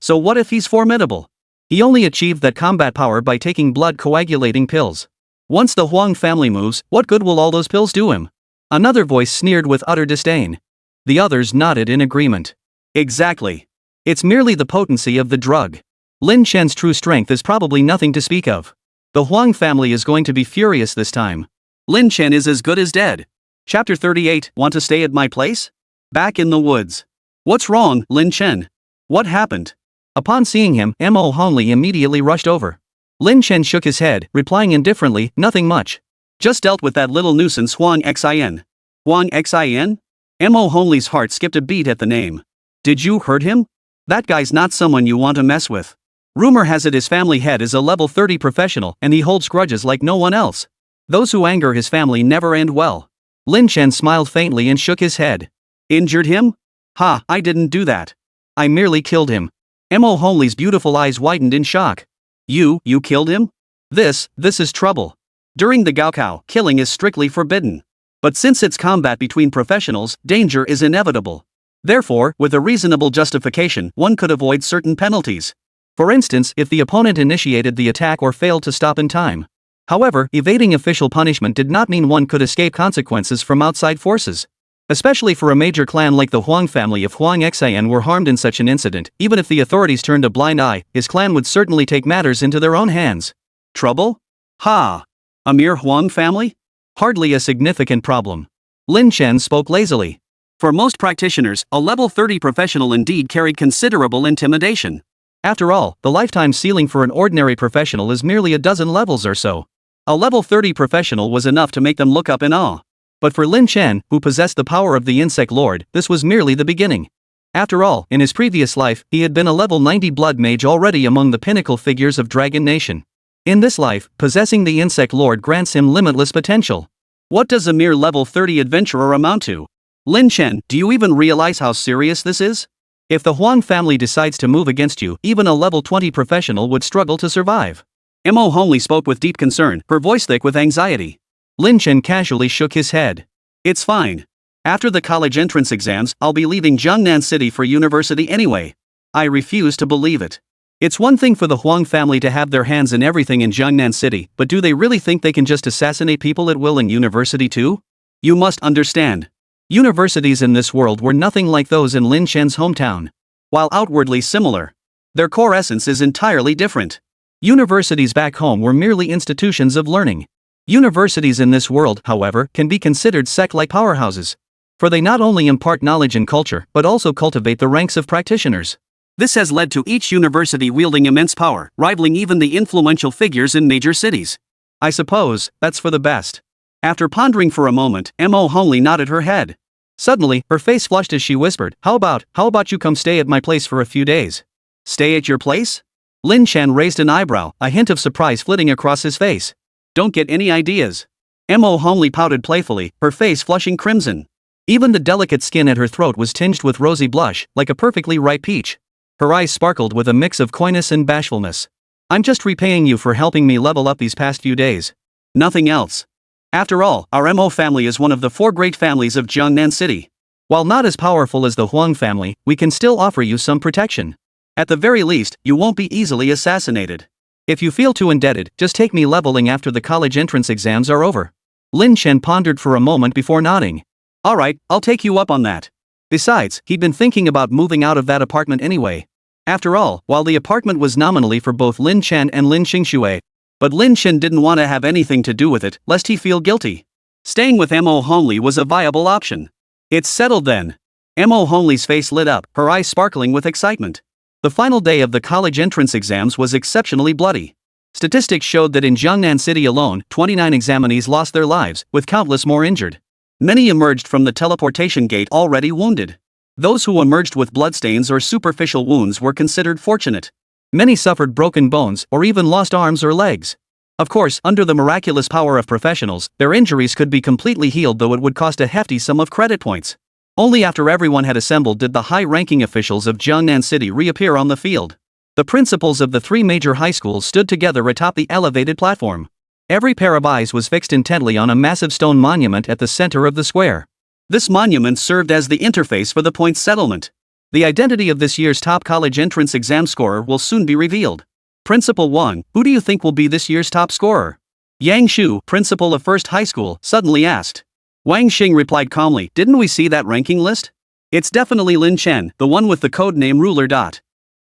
So what if he's formidable? He only achieved that combat power by taking blood coagulating pills. Once the Huang family moves, what good will all those pills do him? Another voice sneered with utter disdain. The others nodded in agreement. Exactly. It's merely the potency of the drug. Lin Chen's true strength is probably nothing to speak of. The Huang family is going to be furious this time. Lin Chen is as good as dead. Chapter 38, Want to stay at my place? Back in the woods. What's wrong, Lin Chen? What happened? Upon seeing him, Mo Hongli immediately rushed over. Lin Chen shook his head, replying indifferently, nothing much. Just dealt with that little nuisance Huang Xin. Huang Xin? Mo Hongli's heart skipped a beat at the name. Did you hurt him? That guy's not someone you want to mess with. Rumor has it his family head is a level 30 professional and he holds grudges like no one else. Those who anger his family never end well. Lin Chen smiled faintly and shook his head. Injured him? Ha, I didn't do that. I merely killed him. Mo Hongli's beautiful eyes widened in shock. You killed him? This is trouble. During the Gaokao, killing is strictly forbidden. But since it's combat between professionals, danger is inevitable. Therefore, with a reasonable justification, one could avoid certain penalties. For instance, if the opponent initiated the attack or failed to stop in time. However, evading official punishment did not mean one could escape consequences from outside forces. Especially for a major clan like the Huang family. If Huang Xin were harmed in such an incident, even if the authorities turned a blind eye, his clan would certainly take matters into their own hands. Trouble? Ha! A mere Huang family? Hardly a significant problem. Lin Chen spoke lazily. For most practitioners, a level 30 professional indeed carried considerable intimidation. After all, the lifetime ceiling for an ordinary professional is merely a dozen levels or so. A level 30 professional was enough to make them look up in awe. But for Lin Chen, who possessed the power of the Insect Lord, this was merely the beginning. After all, in his previous life, he had been a level 90 blood mage already among the pinnacle figures of Dragon Nation. In this life, possessing the Insect Lord grants him limitless potential. What does a mere level 30 adventurer amount to? Lin Chen, do you even realize how serious this is? If the Huang family decides to move against you, even a level 20 professional would struggle to survive. Mo Homely spoke with deep concern, her voice thick with anxiety. Lin Chen casually shook his head. It's fine. After the college entrance exams, I'll be leaving Jiangnan City for university anyway. I refuse to believe it. It's one thing for the Huang family to have their hands in everything in Jiangnan City, but do they really think they can just assassinate people at will in university too? You must understand. Universities in this world were nothing like those in Lin Chen's hometown. While outwardly similar, their core essence is entirely different. Universities back home were merely institutions of learning. Universities in this world, however, can be considered sect-like powerhouses. For they not only impart knowledge and culture, but also cultivate the ranks of practitioners. This has led to each university wielding immense power, rivaling even the influential figures in major cities. I suppose that's for the best. After pondering for a moment, Mo Homely nodded her head. Suddenly, her face flushed as she whispered, How about you come stay at my place for a few days? Stay at your place? Lin Chen raised an eyebrow, a hint of surprise flitting across his face. Don't get any ideas. Mo Homely pouted playfully, her face flushing crimson. Even the delicate skin at her throat was tinged with rosy blush, like a perfectly ripe peach. Her eyes sparkled with a mix of coyness and bashfulness. I'm just repaying you for helping me level up these past few days. Nothing else. After all, our Mo family is one of the 4 great families of Jiangnan City. While not as powerful as the Huang family, we can still offer you some protection. At the very least, you won't be easily assassinated. If you feel too indebted, just take me leveling after the college entrance exams are over. Lin Chen pondered for a moment before nodding. Alright, I'll take you up on that. Besides, he'd been thinking about moving out of that apartment anyway. After all, while the apartment was nominally for both Lin Chen and Lin Qingxue, but Lin Chen didn't want to have anything to do with it, lest he feel guilty. Staying with Mo Homely was a viable option. It's settled then. Mo Homely's face lit up, her eyes sparkling with excitement. The final day of the college entrance exams was exceptionally bloody. Statistics showed that in Jiangnan City alone, 29 examinees lost their lives, with countless more injured. Many emerged from the teleportation gate already wounded. Those who emerged with bloodstains or superficial wounds were considered fortunate. Many suffered broken bones or even lost arms or legs. Of course, under the miraculous power of professionals, their injuries could be completely healed, though it would cost a hefty sum of credit points. Only after everyone had assembled did the high-ranking officials of Jiangnan City reappear on the field. The principals of the 3 major high schools stood together atop the elevated platform. Every pair of eyes was fixed intently on a massive stone monument at the center of the square. This monument served as the interface for the points settlement. The identity of this year's top college entrance exam scorer will soon be revealed. Principal Wang, who do you think will be this year's top scorer? Yang Shu, principal of First High School, suddenly asked. Wang Xing replied calmly, Didn't we see that ranking list? It's definitely Lin Chen, the one with the code name ruler.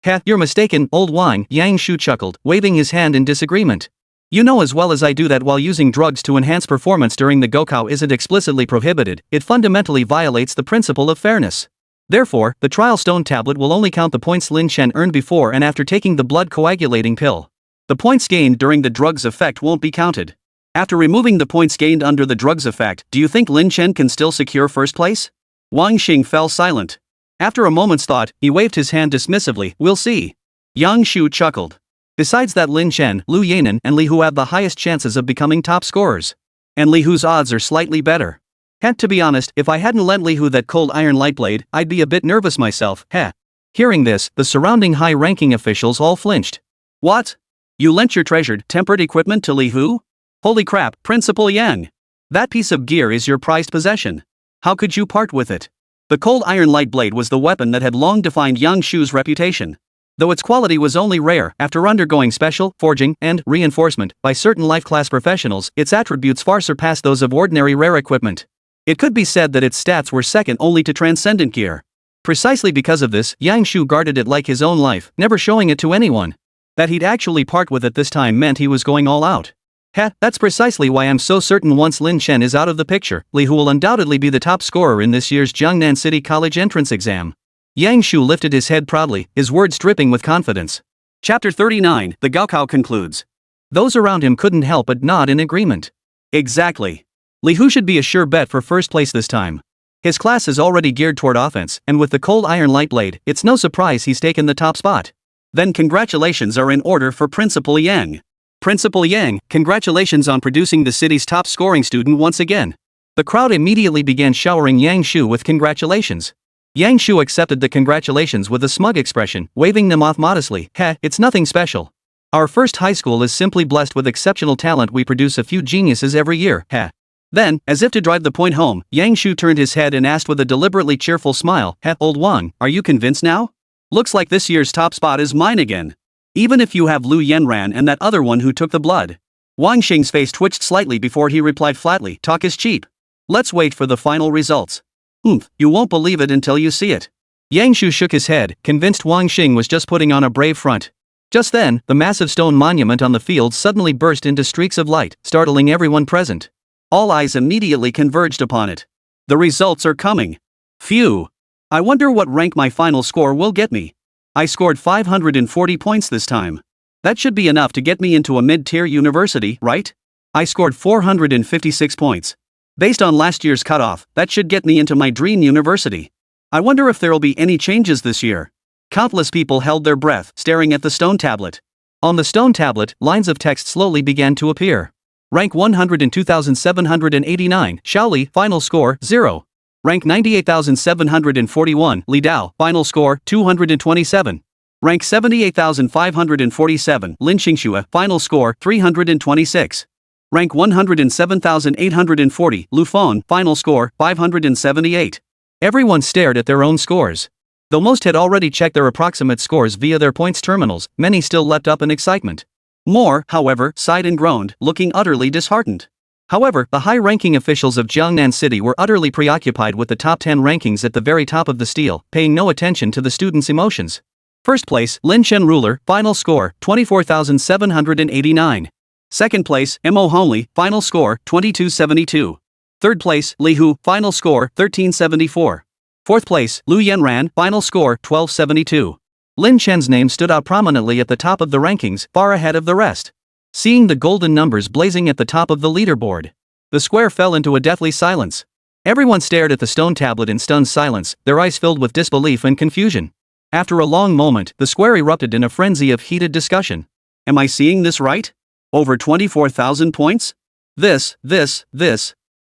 Heh, you're mistaken, old Wang, Yang Shu chuckled, waving his hand in disagreement. You know as well as I do that while using drugs to enhance performance during the Gokao isn't explicitly prohibited, it fundamentally violates the principle of fairness. Therefore, the trial stone tablet will only count the points Lin Chen earned before and after taking the blood coagulating pill. The points gained during the drug's effect won't be counted. After removing the points gained under the drug's effect, do you think Lin Chen can still secure first place? Wang Xing fell silent. After a moment's thought, he waved his hand dismissively, We'll see. Yang Shu chuckled. Besides that, Lin Chen, Liu Yanran, and Li Hu have the highest chances of becoming top scorers. And Li Hu's odds are slightly better. To be honest, if I hadn't lent Li Hu that cold iron light blade, I'd be a bit nervous myself. Hearing this, the surrounding high-ranking officials all flinched. What? You lent your treasured, tempered equipment to Li Hu? Holy crap, Principal Yang! That piece of gear is your prized possession. How could you part with it? The cold iron light blade was the weapon that had long defined Yang Shu's reputation. though its quality was only rare. After undergoing special, forging, and reinforcement by certain life class professionals, its attributes far surpassed those of ordinary rare equipment. It could be said that its stats were second only to transcendent gear. Precisely because of this, Yangshu guarded it like his own life, never showing it to anyone. That he'd actually part with it this time meant he was going all out. That's precisely why I'm so certain once Lin Chen is out of the picture, Li Hu will undoubtedly be the top scorer in this year's Jiangnan City College entrance exam. Yangshu lifted his head proudly, his words dripping with confidence. Chapter 39, the Gaokao concludes. Those around him couldn't help but nod in agreement. Exactly. Li Hu should be a sure bet for first place this time. His class is already geared toward offense, and with the cold iron light blade, it's no surprise he's taken the top spot. Then congratulations are in order for Principal Yang. Principal Yang, congratulations on producing the city's top scoring student once again. The crowd immediately began showering Yangshu with congratulations. Yangshu accepted the congratulations with a smug expression, waving them off modestly. It's nothing special. Our first high school is simply blessed with exceptional talent. We produce a few geniuses every year. Then, as if to drive the point home, Yangshu turned his head and asked with a deliberately cheerful smile, Old Wang, are you convinced now? Looks like this year's top spot is mine again. Even if you have Liu Yanran and that other one who took the blood. Huang Xing's face twitched slightly before he replied flatly, talk is cheap. Let's wait for the final results. You won't believe it until you see it. Yangshu shook his head, convinced Huang Xing was just putting on a brave front. Just then, the massive stone monument on the field suddenly burst into streaks of light, startling everyone present. All eyes immediately converged upon it. The results are coming. Phew. I wonder what rank my final score will get me. I scored 540 points this time. That should be enough to get me into a mid-tier university, right? I scored 456 points. Based on last year's cutoff, that should get me into my dream university. I wonder if there'll be any changes this year. Countless people held their breath, staring at the stone tablet. On the stone tablet, lines of text slowly began to appear. Rank 102,789, Shaoli, final score, 0. Rank 98,741, Li Dao, final score, 227. Rank 78,547, Lin Qingxue, final score, 326. Rank 107,840, Lu Feng, final score, 578. Everyone stared at their own scores. Though most had already checked their approximate scores via their points terminals, many still leapt up in excitement. More, however, sighed and groaned, looking utterly disheartened. However, the high-ranking officials of Jiangnan City were utterly preoccupied with the top 10 rankings at the very top of the stele, paying no attention to the students' emotions. First place, Lin Chen ruler, final score, 24,789. Second place, Mo Homely, final score, 2272. Third place, Li Hu, final score, 1374. Fourth place, Liu Yanran, final score, 1272. Lin Chen's name stood out prominently at the top of the rankings, far ahead of the rest. Seeing the golden numbers blazing at the top of the leaderboard, the square fell into a deathly silence. Everyone stared at the stone tablet in stunned silence, their eyes filled with disbelief and confusion. After a long moment, the square erupted in a frenzy of heated discussion. Am I seeing this right? Over 24,000 points? This.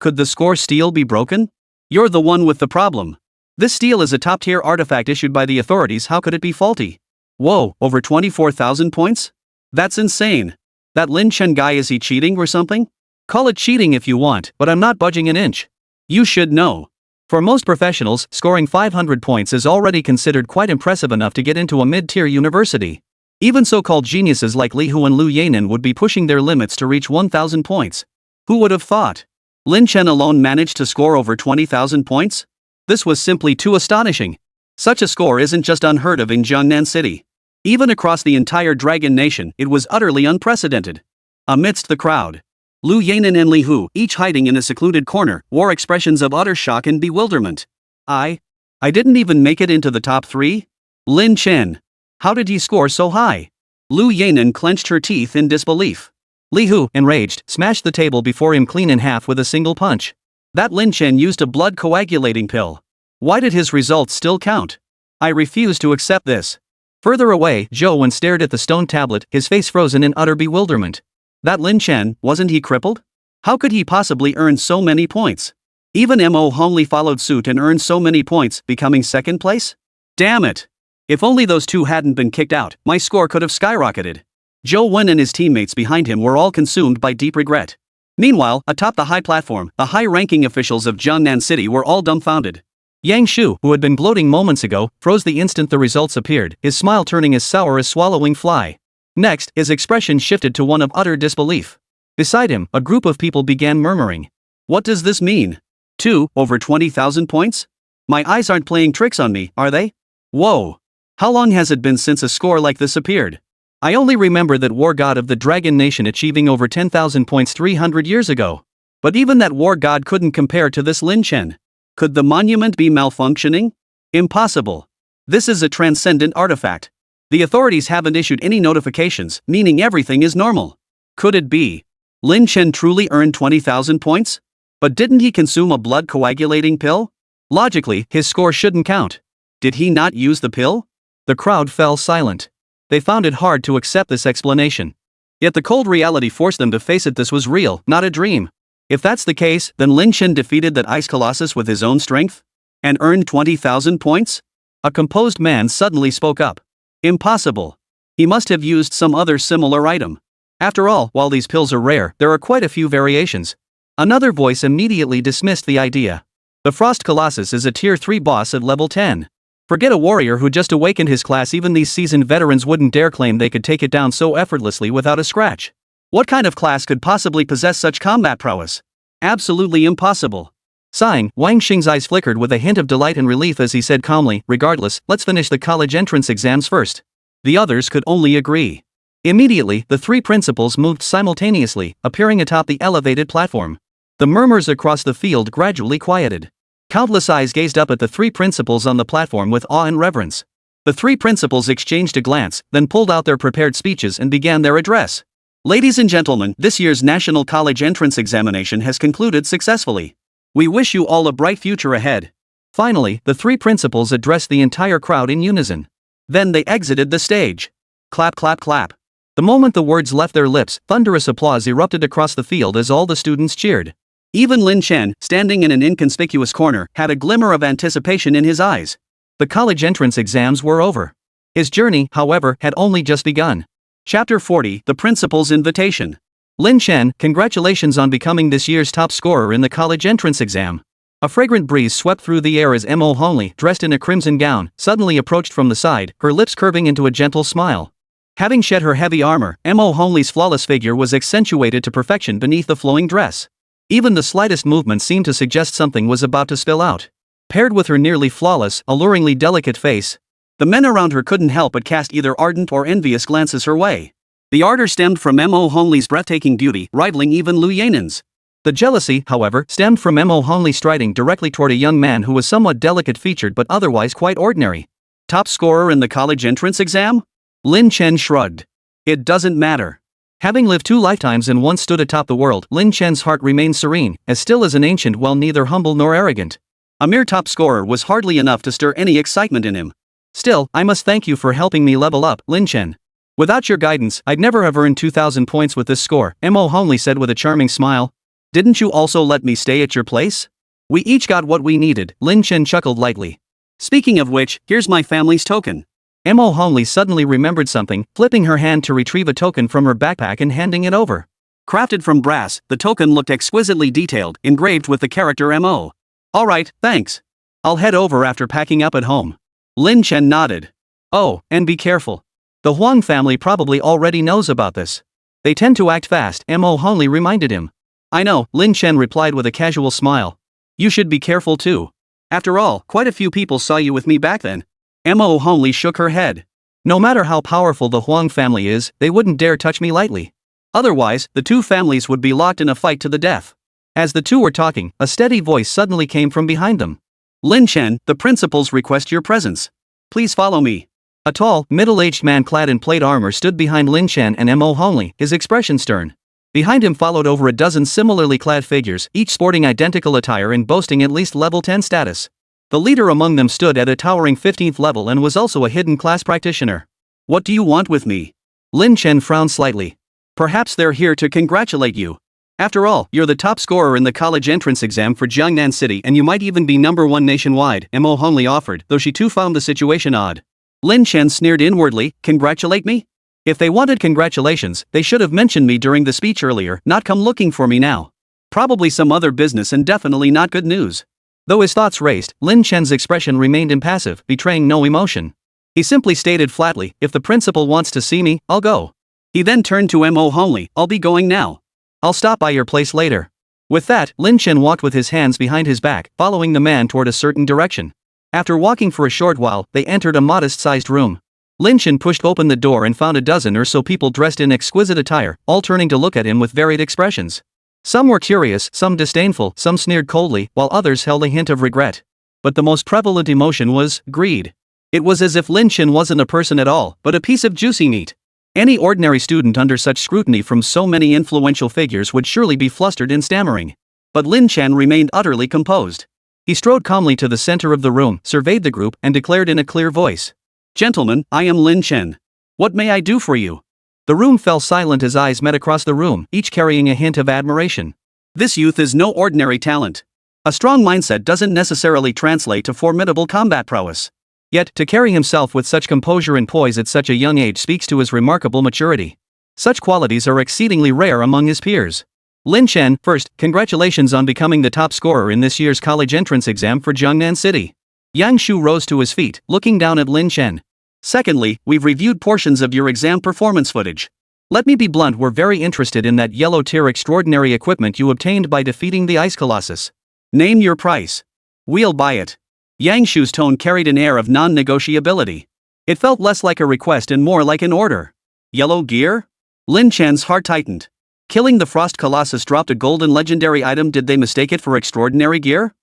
Could the score stele be broken? You're the one with the problem. This stele is a top-tier artifact issued by the authorities. How could it be faulty? Whoa, over 24,000 points? That's insane. That Lin Chen guy, is he cheating or something? Call it cheating if you want, but I'm not budging an inch. You should know. For most professionals, scoring 500 points is already considered quite impressive enough to get into a mid-tier university. Even so-called geniuses like Li Hu and Liu Yanran would be pushing their limits to reach 1,000 points. Who would have thought? Lin Chen alone managed to score over 20,000 points? This was simply too astonishing. Such a score isn't just unheard of in Jiangnan City. Even across the entire Dragon Nation, it was utterly unprecedented. Amidst the crowd, Liu Yanran and Li Hu, each hiding in a secluded corner, wore expressions of utter shock and bewilderment. I didn't even make it into the top 3? Lin Chen. How did he score so high? Liu Yanran clenched her teeth in disbelief. Li Hu, enraged, smashed the table before him clean in half with a single punch. That Lin Chen used a blood coagulating pill. Why did his results still count? I refuse to accept this. Further away, Zhou Wen stared at the stone tablet, his face frozen in utter bewilderment. That Lin Chen, wasn't he crippled? How could he possibly earn so many points? Even Mo Homely followed suit and earned so many points, becoming second place? Damn it! If only those two hadn't been kicked out, my score could have skyrocketed. Zhou Wen and his teammates behind him were all consumed by deep regret. Meanwhile, atop the high platform, the high-ranking officials of Jiangnan City were all dumbfounded. Yang Shu, who had been gloating moments ago, froze the instant the results appeared, his smile turning as sour as swallowing fly. Next, his expression shifted to one of utter disbelief. Beside him, a group of people began murmuring. What does this mean? 2 over 20,000 points? My eyes aren't playing tricks on me, are they? Whoa! How long has it been since a score like this appeared? I only remember that war god of the Dragon Nation achieving over 10,000 points 300 years ago. But even that war god couldn't compare to this Lin Chen. Could the monument be malfunctioning? Impossible. This is a transcendent artifact. The authorities haven't issued any notifications, meaning everything is normal. Could it be? Lin Chen truly earned 20,000 points? But didn't he consume a blood coagulating pill? Logically, his score shouldn't count. Did he not use the pill? The crowd fell silent. They found it hard to accept this explanation. Yet the cold reality forced them to face it. This was real, not a dream. If that's the case, then Lin Chen defeated that ice colossus with his own strength? And earned 20,000 points? A composed man suddenly spoke up. Impossible. He must have used some other similar item. After all, while these pills are rare, there are quite a few variations. Another voice immediately dismissed the idea. The Frost Colossus is a tier 3 boss at level 10. Forget a warrior who just awakened his class, even these seasoned veterans wouldn't dare claim they could take it down so effortlessly without a scratch. What kind of class could possibly possess such combat prowess? Absolutely impossible. Sighing, Huang Xing's eyes flickered with a hint of delight and relief as he said calmly, regardless, let's finish the college entrance exams first. The others could only agree. Immediately, the three principals moved simultaneously, appearing atop the elevated platform. The murmurs across the field gradually quieted. Countless eyes gazed up at the three principals on the platform with awe and reverence. The three principals exchanged a glance, then pulled out their prepared speeches and began their address. Ladies and gentlemen, this year's National College Entrance Examination has concluded successfully. We wish you all a bright future ahead. Finally, the three principals addressed the entire crowd in unison. Then they exited the stage. Clap, clap, clap. The moment the words left their lips, thunderous applause erupted across the field as all the students cheered. Even Lin Chen, standing in an inconspicuous corner, had a glimmer of anticipation in his eyes. The college entrance exams were over. His journey, however, had only just begun. Chapter 40, The Principal's Invitation. Lin Chen, congratulations on becoming this year's top scorer in the college entrance exam. A fragrant breeze swept through the air as Mo Hongli, dressed in a crimson gown, suddenly approached from the side, her lips curving into a gentle smile. Having shed her heavy armor, Mo Hongli's flawless figure was accentuated to perfection beneath the flowing dress. Even the slightest movement seemed to suggest something was about to spill out. Paired with her nearly flawless, alluringly delicate face, the men around her couldn't help but cast either ardent or envious glances her way. The ardor stemmed from Mo Hongli's breathtaking beauty, rivaling even Liu Yanran's. The jealousy, however, stemmed from Mo Hongli striding directly toward a young man who was somewhat delicate-featured but otherwise quite ordinary. Top scorer in the college entrance exam? Lin Chen shrugged. It doesn't matter. Having lived 2 lifetimes and once stood atop the world, Lin Chen's heart remained serene, as still as an ancient, while neither humble nor arrogant. A mere top scorer was hardly enough to stir any excitement in him. Still, I must thank you for helping me level up, Lin Chen. Without your guidance, I'd never have earned 2,000 points with this score, Mo Hongli said with a charming smile. Didn't you also let me stay at your place? We each got what we needed, Lin Chen chuckled lightly. Speaking of which, here's my family's token. Mo Hongli suddenly remembered something, flipping her hand to retrieve a token from her backpack and handing it over. Crafted from brass, the token looked exquisitely detailed, engraved with the character Mo. Alright, thanks. I'll head over after packing up at home. Lin Chen nodded. Oh, and be careful. The Huang family probably already knows about this. They tend to act fast, Mo Hongli reminded him. I know, Lin Chen replied with a casual smile. You should be careful too. After all, quite a few people saw you with me back then. Mo Hongli shook her head. No matter how powerful the Huang family is, they wouldn't dare touch me lightly. Otherwise, the two families would be locked in a fight to the death. As the two were talking, a steady voice suddenly came from behind them. Lin Chen, the principals request your presence. Please follow me. A tall, middle-aged man clad in plate armor stood behind Lin Chen and Mo Hongli, his expression stern. Behind him followed over a dozen similarly clad figures, each sporting identical attire and boasting at least level 10 status. The leader among them stood at a towering 15th level and was also a hidden class practitioner. What do you want with me? Lin Chen frowned slightly. Perhaps they're here to congratulate you. After all, you're the top scorer in the college entrance exam for Jiangnan City and you might even be #1 nationwide, Mo Hongli offered, though she too found the situation odd. Lin Chen sneered inwardly, congratulate me? If they wanted congratulations, they should have mentioned me during the speech earlier, not come looking for me now. Probably some other business and definitely not good news. Though his thoughts raced, Lin Chen's expression remained impassive, betraying no emotion. He simply stated flatly, "If the principal wants to see me, I'll go." He then turned to Mo Homely, "I'll be going now. I'll stop by your place later." With that, Lin Chen walked with his hands behind his back, following the man toward a certain direction. After walking for a short while, they entered a modest-sized room. Lin Chen pushed open the door and found a dozen or so people dressed in exquisite attire, all turning to look at him with varied expressions. Some were curious, some disdainful, some sneered coldly, while others held a hint of regret. But the most prevalent emotion was greed. It was as if Lin Chen wasn't a person at all, but a piece of juicy meat. Any ordinary student under such scrutiny from so many influential figures would surely be flustered and stammering. But Lin Chen remained utterly composed. He strode calmly to the center of the room, surveyed the group, and declared in a clear voice, "Gentlemen, I am Lin Chen. What may I do for you?" The room fell silent as eyes met across the room, each carrying a hint of admiration. This youth is no ordinary talent. A strong mindset doesn't necessarily translate to formidable combat prowess. Yet, to carry himself with such composure and poise at such a young age speaks to his remarkable maturity. Such qualities are exceedingly rare among his peers. Lin Chen, first, congratulations on becoming the top scorer in this year's college entrance exam for Jiangnan City. Yang Shu rose to his feet, looking down at Lin Chen. Secondly, we've reviewed portions of your exam performance footage. Let me be blunt, we're very interested in that yellow-tier extraordinary equipment you obtained by defeating the Ice Colossus. Name your price. We'll buy it. Yang Shu's tone carried an air of non-negotiability. It felt less like a request and more like an order. Yellow gear? Lin Chen's heart tightened. Killing the Frost Colossus dropped a golden legendary item. Did they mistake it for extraordinary gear?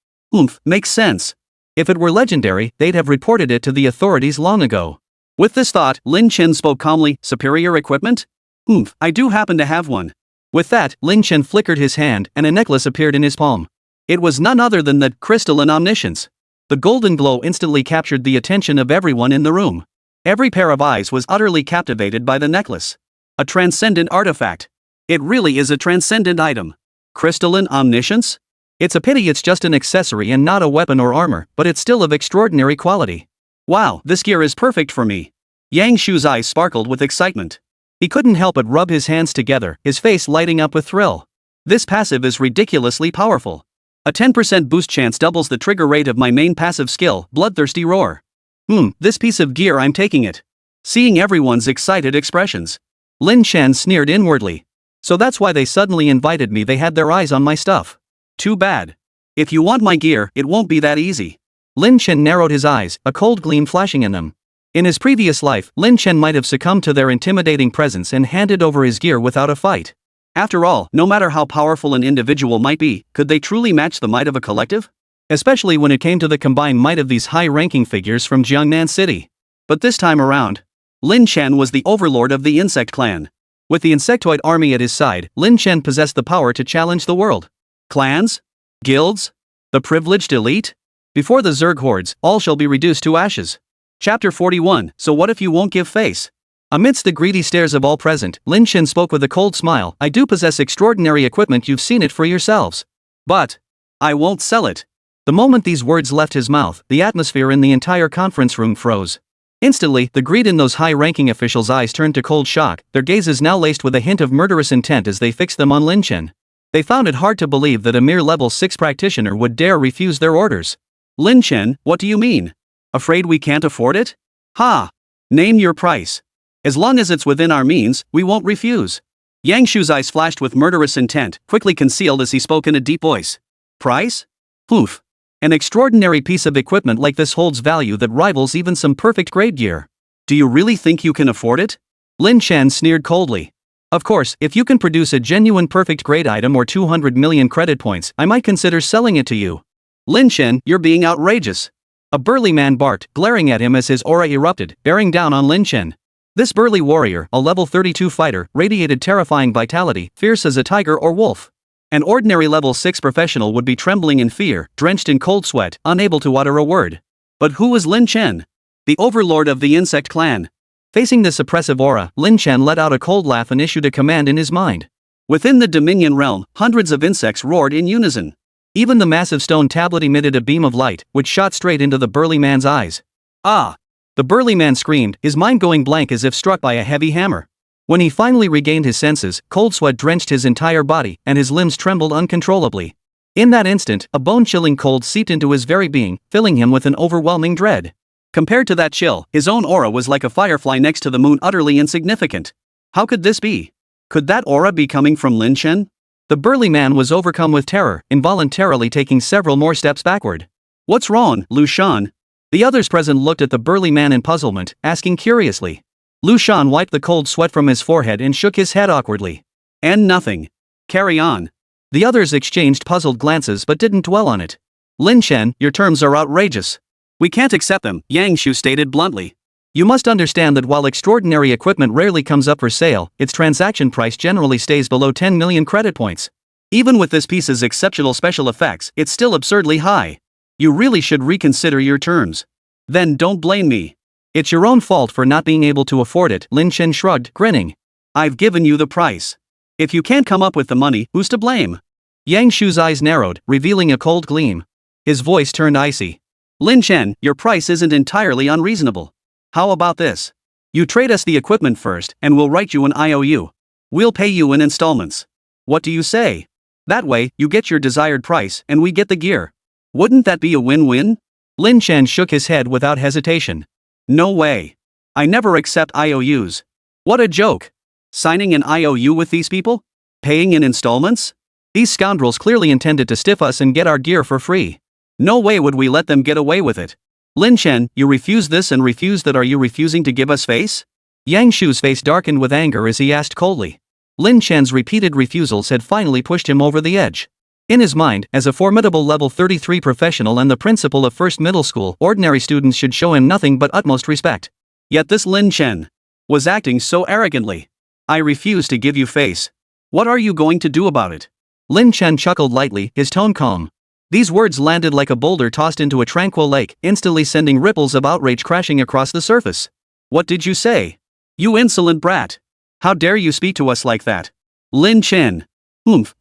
Makes sense. If it were legendary, they'd have reported it to the authorities long ago. With this thought, Lin Chen spoke calmly, "Superior equipment? I do happen to have one." With that, Lin Chen flickered his hand, and a necklace appeared in his palm. It was none other than the crystalline omniscience. The golden glow instantly captured the attention of everyone in the room. Every pair of eyes was utterly captivated by the necklace. A transcendent artifact. It really is a transcendent item. Crystalline omniscience? It's a pity it's just an accessory and not a weapon or armor, but it's still of extraordinary quality. Wow, this gear is perfect for me. Yang Shu's eyes sparkled with excitement. He couldn't help but rub his hands together, his face lighting up with thrill. This passive is ridiculously powerful. A 10% boost chance doubles the trigger rate of my main passive skill, Bloodthirsty Roar. This piece of gear, I'm taking it. Seeing everyone's excited expressions, Lin Chen sneered inwardly. So that's why they suddenly invited me, they had their eyes on my stuff. Too bad. If you want my gear, it won't be that easy. Lin Chen narrowed his eyes, a cold gleam flashing in them. In his previous life, Lin Chen might have succumbed to their intimidating presence and handed over his gear without a fight. After all, no matter how powerful an individual might be, could they truly match the might of a collective? Especially when it came to the combined might of these high-ranking figures from Jiangnan City. But this time around, Lin Chen was the overlord of the insect clan. With the insectoid army at his side, Lin Chen possessed the power to challenge the world. Clans? Guilds? The privileged elite? Before the Zerg hordes, all shall be reduced to ashes. Chapter 41, So What If You Won't Give Face? Amidst the greedy stares of all present, Lin Chen spoke with a cold smile. I do possess extraordinary equipment, you've seen it for yourselves. But I won't sell it. The moment these words left his mouth, the atmosphere in the entire conference room froze. Instantly, the greed in those high-ranking officials' eyes turned to cold shock, their gazes now laced with a hint of murderous intent as they fixed them on Lin Chen. They found it hard to believe that a mere level 6 practitioner would dare refuse their orders. Lin Chen, what do you mean? Afraid we can't afford it? Ha! Name your price. As long as it's within our means, we won't refuse. Yang Shu's eyes flashed with murderous intent, quickly concealed as he spoke in a deep voice. Price? An extraordinary piece of equipment like this holds value that rivals even some perfect grade gear. Do you really think you can afford it? Lin Chen sneered coldly. Of course, if you can produce a genuine perfect grade item or 200 million credit points, I might consider selling it to you. Lin Chen, you're being outrageous. A burly man barked, glaring at him as his aura erupted, bearing down on Lin Chen. This burly warrior, a level 32 fighter, radiated terrifying vitality, fierce as a tiger or wolf. An ordinary level 6 professional would be trembling in fear, drenched in cold sweat, unable to utter a word. But who was Lin Chen? The overlord of the insect clan. Facing this oppressive aura, Lin Chen let out a cold laugh and issued a command in his mind. Within the Dominion realm, hundreds of insects roared in unison. Even the massive stone tablet emitted a beam of light, which shot straight into the burly man's eyes. Ah! The burly man screamed, his mind going blank as if struck by a heavy hammer. When he finally regained his senses, cold sweat drenched his entire body, and his limbs trembled uncontrollably. In that instant, a bone-chilling cold seeped into his very being, filling him with an overwhelming dread. Compared to that chill, his own aura was like a firefly next to the moon, utterly insignificant. How could this be? Could that aura be coming from Lin Chen? The burly man was overcome with terror, involuntarily taking several more steps backward. What's wrong, Liu Shan? The others present looked at the burly man in puzzlement, asking curiously. Liu Shan wiped the cold sweat from his forehead and shook his head awkwardly. And nothing. Carry on. The others exchanged puzzled glances but didn't dwell on it. Lin Chen, your terms are outrageous. We can't accept them, Yang Shu stated bluntly. You must understand that while extraordinary equipment rarely comes up for sale, its transaction price generally stays below 10 million credit points. Even with this piece's exceptional special effects, it's still absurdly high. You really should reconsider your terms. Then don't blame me. It's your own fault for not being able to afford it, Lin Chen shrugged, grinning. I've given you the price. If you can't come up with the money, who's to blame? Yang Shu's eyes narrowed, revealing a cold gleam. His voice turned icy. Lin Chen, your price isn't entirely unreasonable. How about this? You trade us the equipment first, and we'll write you an IOU. We'll pay you in installments. What do you say? That way, you get your desired price, and we get the gear. Wouldn't that be a win-win? Lin Chen shook his head without hesitation. No way. I never accept IOUs. What a joke. Signing an IOU with these people? Paying in installments? These scoundrels clearly intended to stiff us and get our gear for free. No way would we let them get away with it. Lin Chen, you refuse this and refuse that. Are you refusing to give us face? Yang Shu's face darkened with anger as he asked coldly. Lin Chen's repeated refusals had finally pushed him over the edge. In his mind, as a formidable level 33 professional and the principal of first middle school, ordinary students should show him nothing but utmost respect. Yet this Lin Chen was acting so arrogantly. I refuse to give you face. What are you going to do about it? Lin Chen chuckled lightly, his tone calm. These words landed like a boulder tossed into a tranquil lake, instantly sending ripples of outrage crashing across the surface. What did you say? You insolent brat. How dare you speak to us like that? Lin Chen.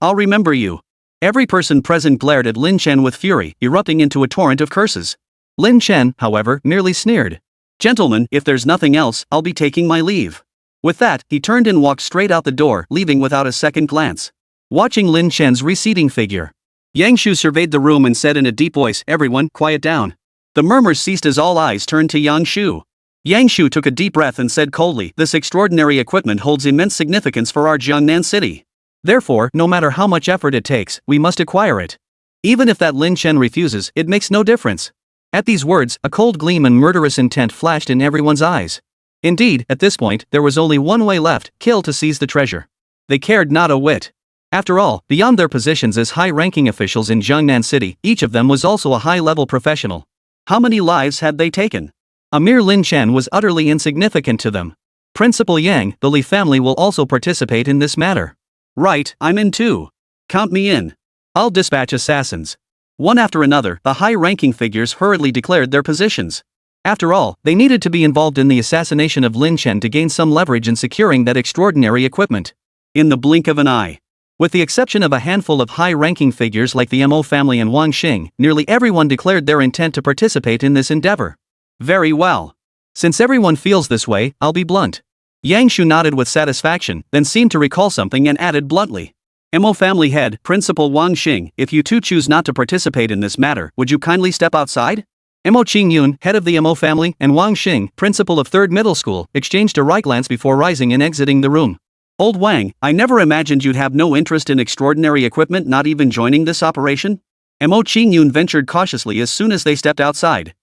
I'll remember you. Every person present glared at Lin Chen with fury, erupting into a torrent of curses. Lin Chen, however, merely sneered. Gentlemen, if there's nothing else, I'll be taking my leave. With that, he turned and walked straight out the door, leaving without a second glance. Watching Lin Chen's receding figure, Yang Shu surveyed the room and said in a deep voice, everyone, quiet down. The murmurs ceased as all eyes turned to Yang Shu. Yang Shu took a deep breath and said coldly, this extraordinary equipment holds immense significance for our Jiangnan city. Therefore, no matter how much effort it takes, we must acquire it. Even if that Lin Chen refuses, it makes no difference. At these words, a cold gleam and murderous intent flashed in everyone's eyes. Indeed, at this point, there was only one way left, kill to seize the treasure. They cared not a whit. After all, beyond their positions as high-ranking officials in Jiangnan City, each of them was also a high-level professional. How many lives had they taken? A mere Lin Chen was utterly insignificant to them. Principal Yang, the Li family will also participate in this matter. Right, I'm in too. Count me in. I'll dispatch assassins. One after another, the high-ranking figures hurriedly declared their positions. After all, they needed to be involved in the assassination of Lin Chen to gain some leverage in securing that extraordinary equipment. In the blink of an eye. With the exception of a handful of high-ranking figures like the Mo family and Huang Xin, nearly everyone declared their intent to participate in this endeavor. Very well. Since everyone feels this way, I'll be blunt. Yang Shu nodded with satisfaction, then seemed to recall something and added bluntly. Mo family head, Principal Huang Xin, if you two choose not to participate in this matter, would you kindly step outside? Mo Qingyun, head of the Mo family, and Huang Xin, principal of third middle school, exchanged a wry glance before rising and exiting the room. Old Wang, I never imagined you'd have no interest in extraordinary equipment, not even joining this operation? Mo Qingyun ventured cautiously as soon as they stepped outside.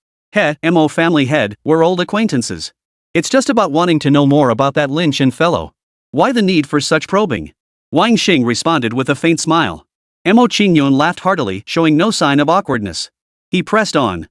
Mo family head, we're old acquaintances. It's just about wanting to know more about that Lin Chen fellow. Why the need for such probing? Wang Xing responded with a faint smile. Mo Qingyun laughed heartily, showing no sign of awkwardness. He pressed on.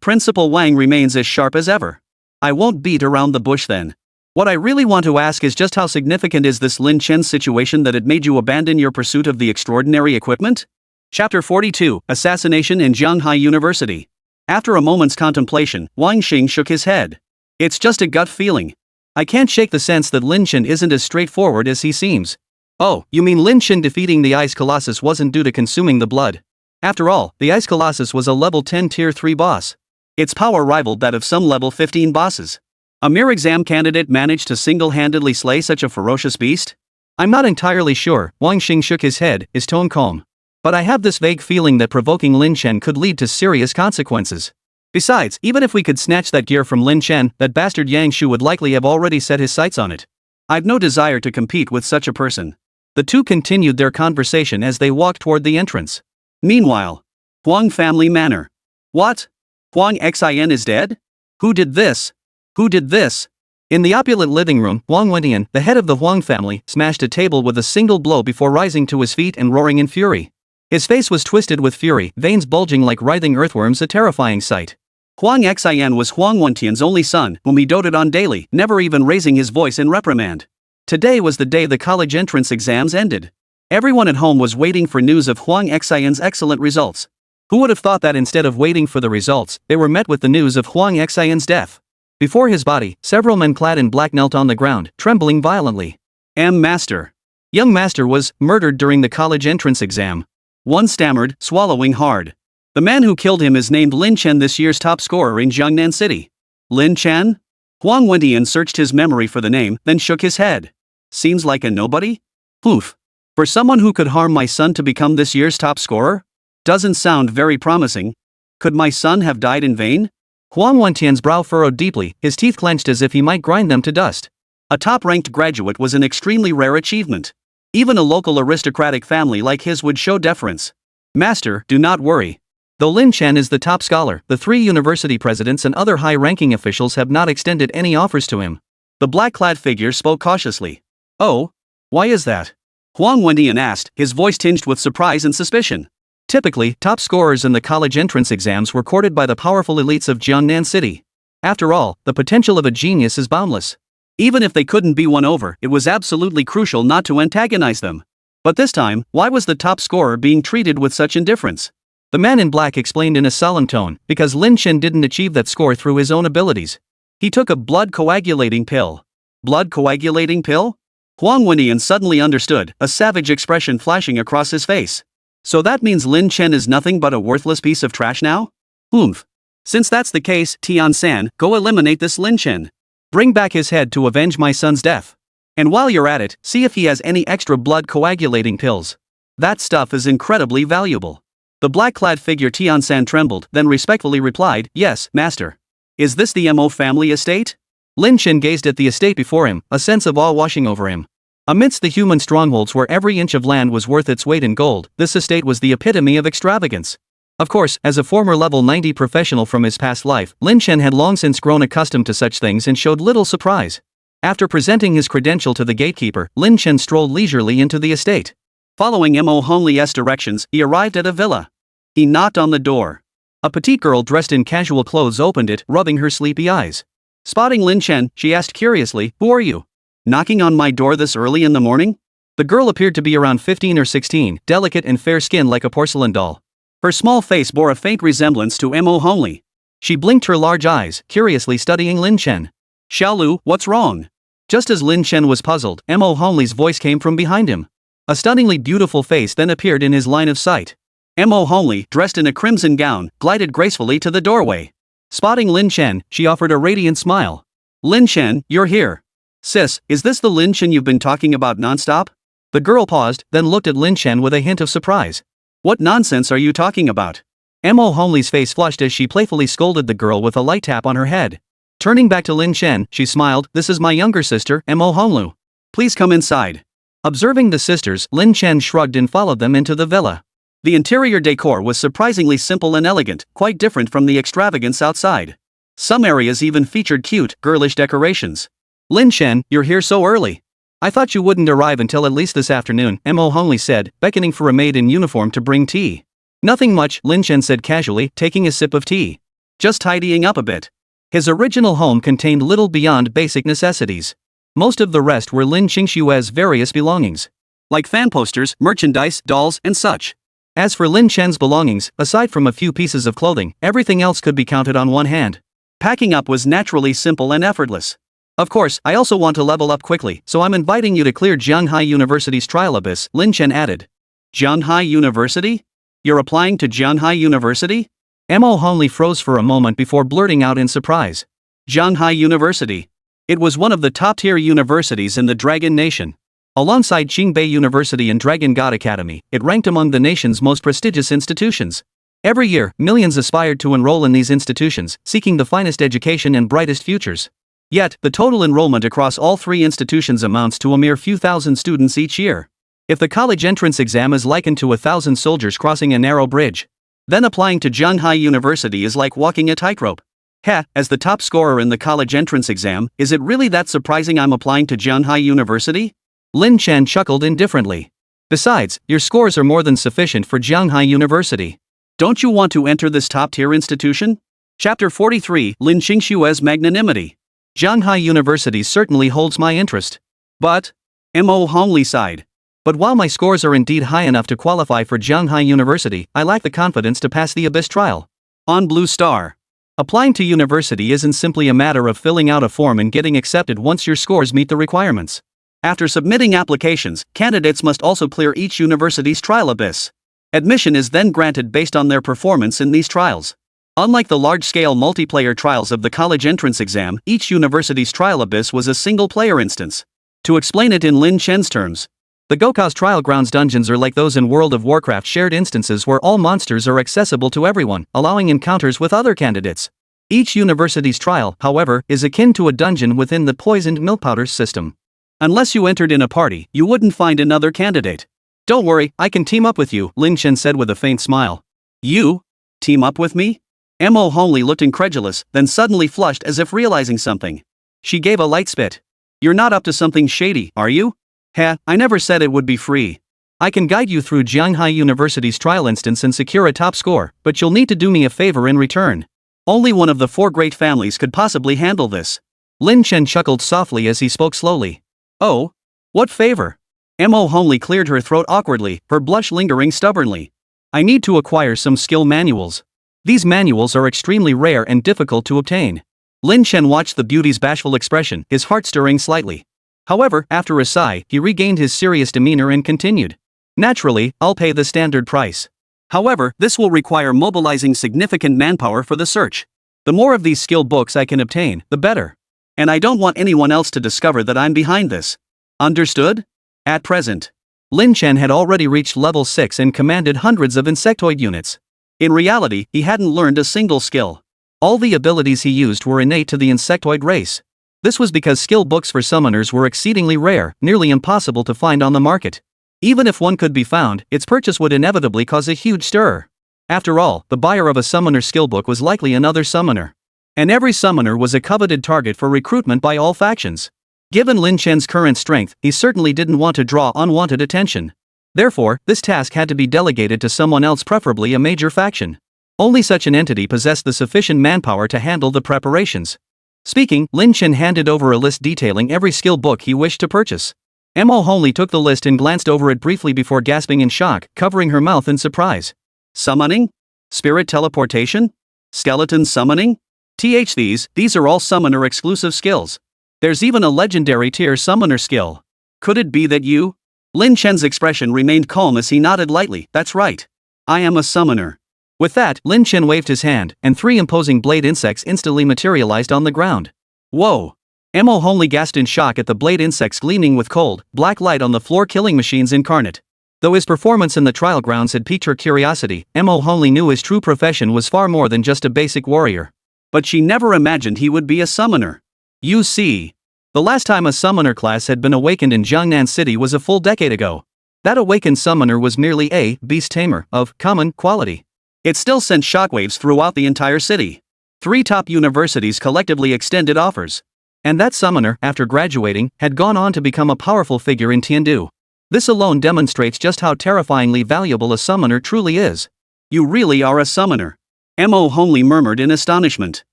Principal Wang remains as sharp as ever. I won't beat around the bush then. What I really want to ask is just how significant is this Lin Chen situation that it made you abandon your pursuit of the extraordinary equipment? Chapter 42, Assassination in Jianghai University. After a moment's contemplation, Wang Xing shook his head. It's just a gut feeling. I can't shake the sense that Lin Chen isn't as straightforward as he seems. Oh, you mean Lin Chen defeating the Ice Colossus wasn't due to consuming the blood? After all, the Ice Colossus was a level 10 tier 3 boss. Its power rivaled that of some level 15 bosses. A mere exam candidate managed to single-handedly slay such a ferocious beast? I'm not entirely sure, Wang Xing shook his head, his tone calm. But I have this vague feeling that provoking Lin Chen could lead to serious consequences. Besides, even if we could snatch that gear from Lin Chen, that bastard Yang Shu would likely have already set his sights on it. I've no desire to compete with such a person. The two continued their conversation as they walked toward the entrance. Meanwhile, Huang family manor. What? Huang Xin is dead? Who did this? Who did this? In the opulent living room, Huang Wentian, the head of the Huang family, smashed a table with a single blow before rising to his feet and roaring in fury. His face was twisted with fury, veins bulging like writhing earthworms, a terrifying sight. Huang Xin was Huang Wentian's only son, whom he doted on daily, never even raising his voice in reprimand. Today was the day the college entrance exams ended. Everyone at home was waiting for news of Huang Xin's excellent results. Who would have thought that instead of waiting for the results, they were met with the news of Huang Xin's death? Before his body, several men clad in black knelt on the ground, trembling violently. Master. Young Master was murdered during the college entrance exam. One stammered, swallowing hard. The man who killed him is named Lin Chen, this year's top scorer in Jiangnan City. Lin Chen? Huang Wentian searched his memory for the name, then shook his head. Seems like a nobody? Oof. For someone who could harm my son to become this year's top scorer? Doesn't sound very promising. Could my son have died in vain? Huang Wentian's brow furrowed deeply, his teeth clenched as if he might grind them to dust. A top-ranked graduate was an extremely rare achievement. Even a local aristocratic family like his would show deference. Master, do not worry. Though Lin Chen is the top scholar, the 3 university presidents and other high-ranking officials have not extended any offers to him. The black-clad figure spoke cautiously. Oh? Why is that? Huang Wentian asked, his voice tinged with surprise and suspicion. Typically, top scorers in the college entrance exams were courted by the powerful elites of Jiangnan City. After all, the potential of a genius is boundless. Even if they couldn't be won over, it was absolutely crucial not to antagonize them. But this time, why was the top scorer being treated with such indifference? The man in black explained in a solemn tone, because Lin Chen didn't achieve that score through his own abilities. He took a blood coagulating pill. Blood coagulating pill? Huang Wentian suddenly understood, a savage expression flashing across his face. So that means Lin Chen is nothing but a worthless piece of trash now? Oomph. Since that's the case, Tian-san, go eliminate this Lin Chen. Bring back his head to avenge my son's death. And while you're at it, see if he has any extra blood coagulating pills. That stuff is incredibly valuable. The black-clad figure Tian-san trembled, then respectfully replied, yes, master. Is this the Mo family estate? Lin Chen gazed at the estate before him, a sense of awe washing over him. Amidst the human strongholds where every inch of land was worth its weight in gold, this estate was the epitome of extravagance. Of course, as a former level 90 professional from his past life, Lin Chen had long since grown accustomed to such things and showed little surprise. After presenting his credential to the gatekeeper, Lin Chen strolled leisurely into the estate. Following Mo Hongli's directions, he arrived at a villa. He knocked on the door. A petite girl dressed in casual clothes opened it, rubbing her sleepy eyes. Spotting Lin Chen, she asked curiously, "Who are you? Knocking on my door this early in the morning?" The girl appeared to be around 15 or 16, delicate and fair-skinned like a porcelain doll. Her small face bore a faint resemblance to Mo Hongli. She blinked her large eyes, curiously studying Lin Chen. "Xiaolu, what's wrong?" Just as Lin Chen was puzzled, Mo Hongli's voice came from behind him. A stunningly beautiful face then appeared in his line of sight. Mo Hongli, dressed in a crimson gown, glided gracefully to the doorway. Spotting Lin Chen, she offered a radiant smile. "Lin Chen, you're here. Sis, is this the Lin Chen you've been talking about nonstop?" The girl paused, then looked at Lin Chen with a hint of surprise. "What nonsense are you talking about?" Mo Hongli's face flushed as she playfully scolded the girl with a light tap on her head. Turning back to Lin Chen, she smiled, "This is my younger sister, Mo Honglu. Please come inside." Observing the sisters, Lin Chen shrugged and followed them into the villa. The interior decor was surprisingly simple and elegant, quite different from the extravagance outside. Some areas even featured cute, girlish decorations. "Lin Chen, you're here so early. I thought you wouldn't arrive until at least this afternoon," Mo Hongli said, beckoning for a maid in uniform to bring tea. "Nothing much," Lin Chen said casually, taking a sip of tea. "Just tidying up a bit." His original home contained little beyond basic necessities. Most of the rest were Lin Qingxue's various belongings, like fan posters, merchandise, dolls, and such. As for Lin Chen's belongings, aside from a few pieces of clothing, everything else could be counted on one hand. Packing up was naturally simple and effortless. "Of course, I also want to level up quickly, so I'm inviting you to clear Jianghai University's trial abyss," Lin Chen added. "Jianghai University? You're applying to Jianghai University?" Mo Hongli froze for a moment before blurting out in surprise. Jianghai University. It was one of the top-tier universities in the Dragon Nation. Alongside Qingbei University and Dragon God Academy, it ranked among the nation's most prestigious institutions. Every year, millions aspired to enroll in these institutions, seeking the finest education and brightest futures. Yet, the total enrollment across all three institutions amounts to a mere few thousand students each year. If the college entrance exam is likened to 1,000 soldiers crossing a narrow bridge, then applying to Zhanghai University is like walking a tightrope. As the top scorer in the college entrance exam, is it really that surprising I'm applying to Zhanghai University? Lin Chen chuckled indifferently. Besides, your scores are more than sufficient for Zhanghai University. Don't you want to enter this top-tier institution? Chapter 43, Lin Qingxue's Magnanimity. Zhanghai University certainly holds my interest. But, Mo Hongli sighed. But while my scores are indeed high enough to qualify for Zhanghai University, I lack the confidence to pass the Abyss trial. On Blue Star. Applying to university isn't simply a matter of filling out a form and getting accepted once your scores meet the requirements. After submitting applications, candidates must also clear each university's trial abyss. Admission is then granted based on their performance in these trials. Unlike the large-scale multiplayer trials of the college entrance exam, each university's trial abyss was a single-player instance. To explain it in Lin Chen's terms, the Gokau's Trial Grounds dungeons are like those in World of Warcraft shared instances where all monsters are accessible to everyone, allowing encounters with other candidates. Each university's trial, however, is akin to a dungeon within the poisoned milk powders system. Unless you entered in a party, you wouldn't find another candidate. Don't worry, I can team up with you, Lin Chen said with a faint smile. You? Team up with me? Mo Hongli looked incredulous, then suddenly flushed as if realizing something. She gave a light spit. You're not up to something shady, are you? I never said it would be free. I can guide you through Zhanghai University's trial instance and secure a top score, but you'll need to do me a favor in return. Only one of the four great families could possibly handle this. Lin Chen chuckled softly as he spoke slowly. Oh? What favor? Mo Hongli cleared her throat awkwardly, her blush lingering stubbornly. I need to acquire some skill manuals. These manuals are extremely rare and difficult to obtain. Lin Chen watched the beauty's bashful expression, his heart stirring slightly. However, after a sigh, he regained his serious demeanor and continued. Naturally, I'll pay the standard price. However, this will require mobilizing significant manpower for the search. The more of these skill books I can obtain, the better. And I don't want anyone else to discover that I'm behind this. Understood? At present, Lin Chen had already reached level 6 and commanded hundreds of insectoid units. In reality, he hadn't learned a single skill. All the abilities he used were innate to the insectoid race. This was because skill books for summoners were exceedingly rare, nearly impossible to find on the market. Even if one could be found, its purchase would inevitably cause a huge stir. After all, the buyer of a summoner skill book was likely another summoner. And every summoner was a coveted target for recruitment by all factions. Given Lin Chen's current strength, he certainly didn't want to draw unwanted attention. Therefore, this task had to be delegated to someone else, preferably a major faction. Only such an entity possessed the sufficient manpower to handle the preparations. Speaking, Lin Chen handed over a list detailing every skill book he wished to purchase. Mo Hongli took the list and glanced over it briefly before gasping in shock, covering her mouth in surprise. Summoning? Spirit teleportation? Skeleton summoning? These are all summoner exclusive skills. There's even a legendary tier summoner skill. Could it be that you? Lin Chen's expression remained calm as he nodded lightly. That's right. I am a summoner. With that, Lin Chen waved his hand, and 3 imposing blade insects instantly materialized on the ground. Whoa! Mo Hongli gasped in shock at the blade insects gleaming with cold, black light on the floor, killing machines incarnate. Though his performance in the trial grounds had piqued her curiosity, Mo Hongli knew his true profession was far more than just a basic warrior. But she never imagined he would be a summoner. You see. The last time a summoner class had been awakened in Jiangnan City was a full decade ago. That awakened summoner was merely a beast tamer of common quality. It still sent shockwaves throughout the entire city. 3 top universities collectively extended offers. And that summoner, after graduating, had gone on to become a powerful figure in Tiandu. This alone demonstrates just how terrifyingly valuable a summoner truly is. You really are a summoner. Mo Hongli murmured in astonishment.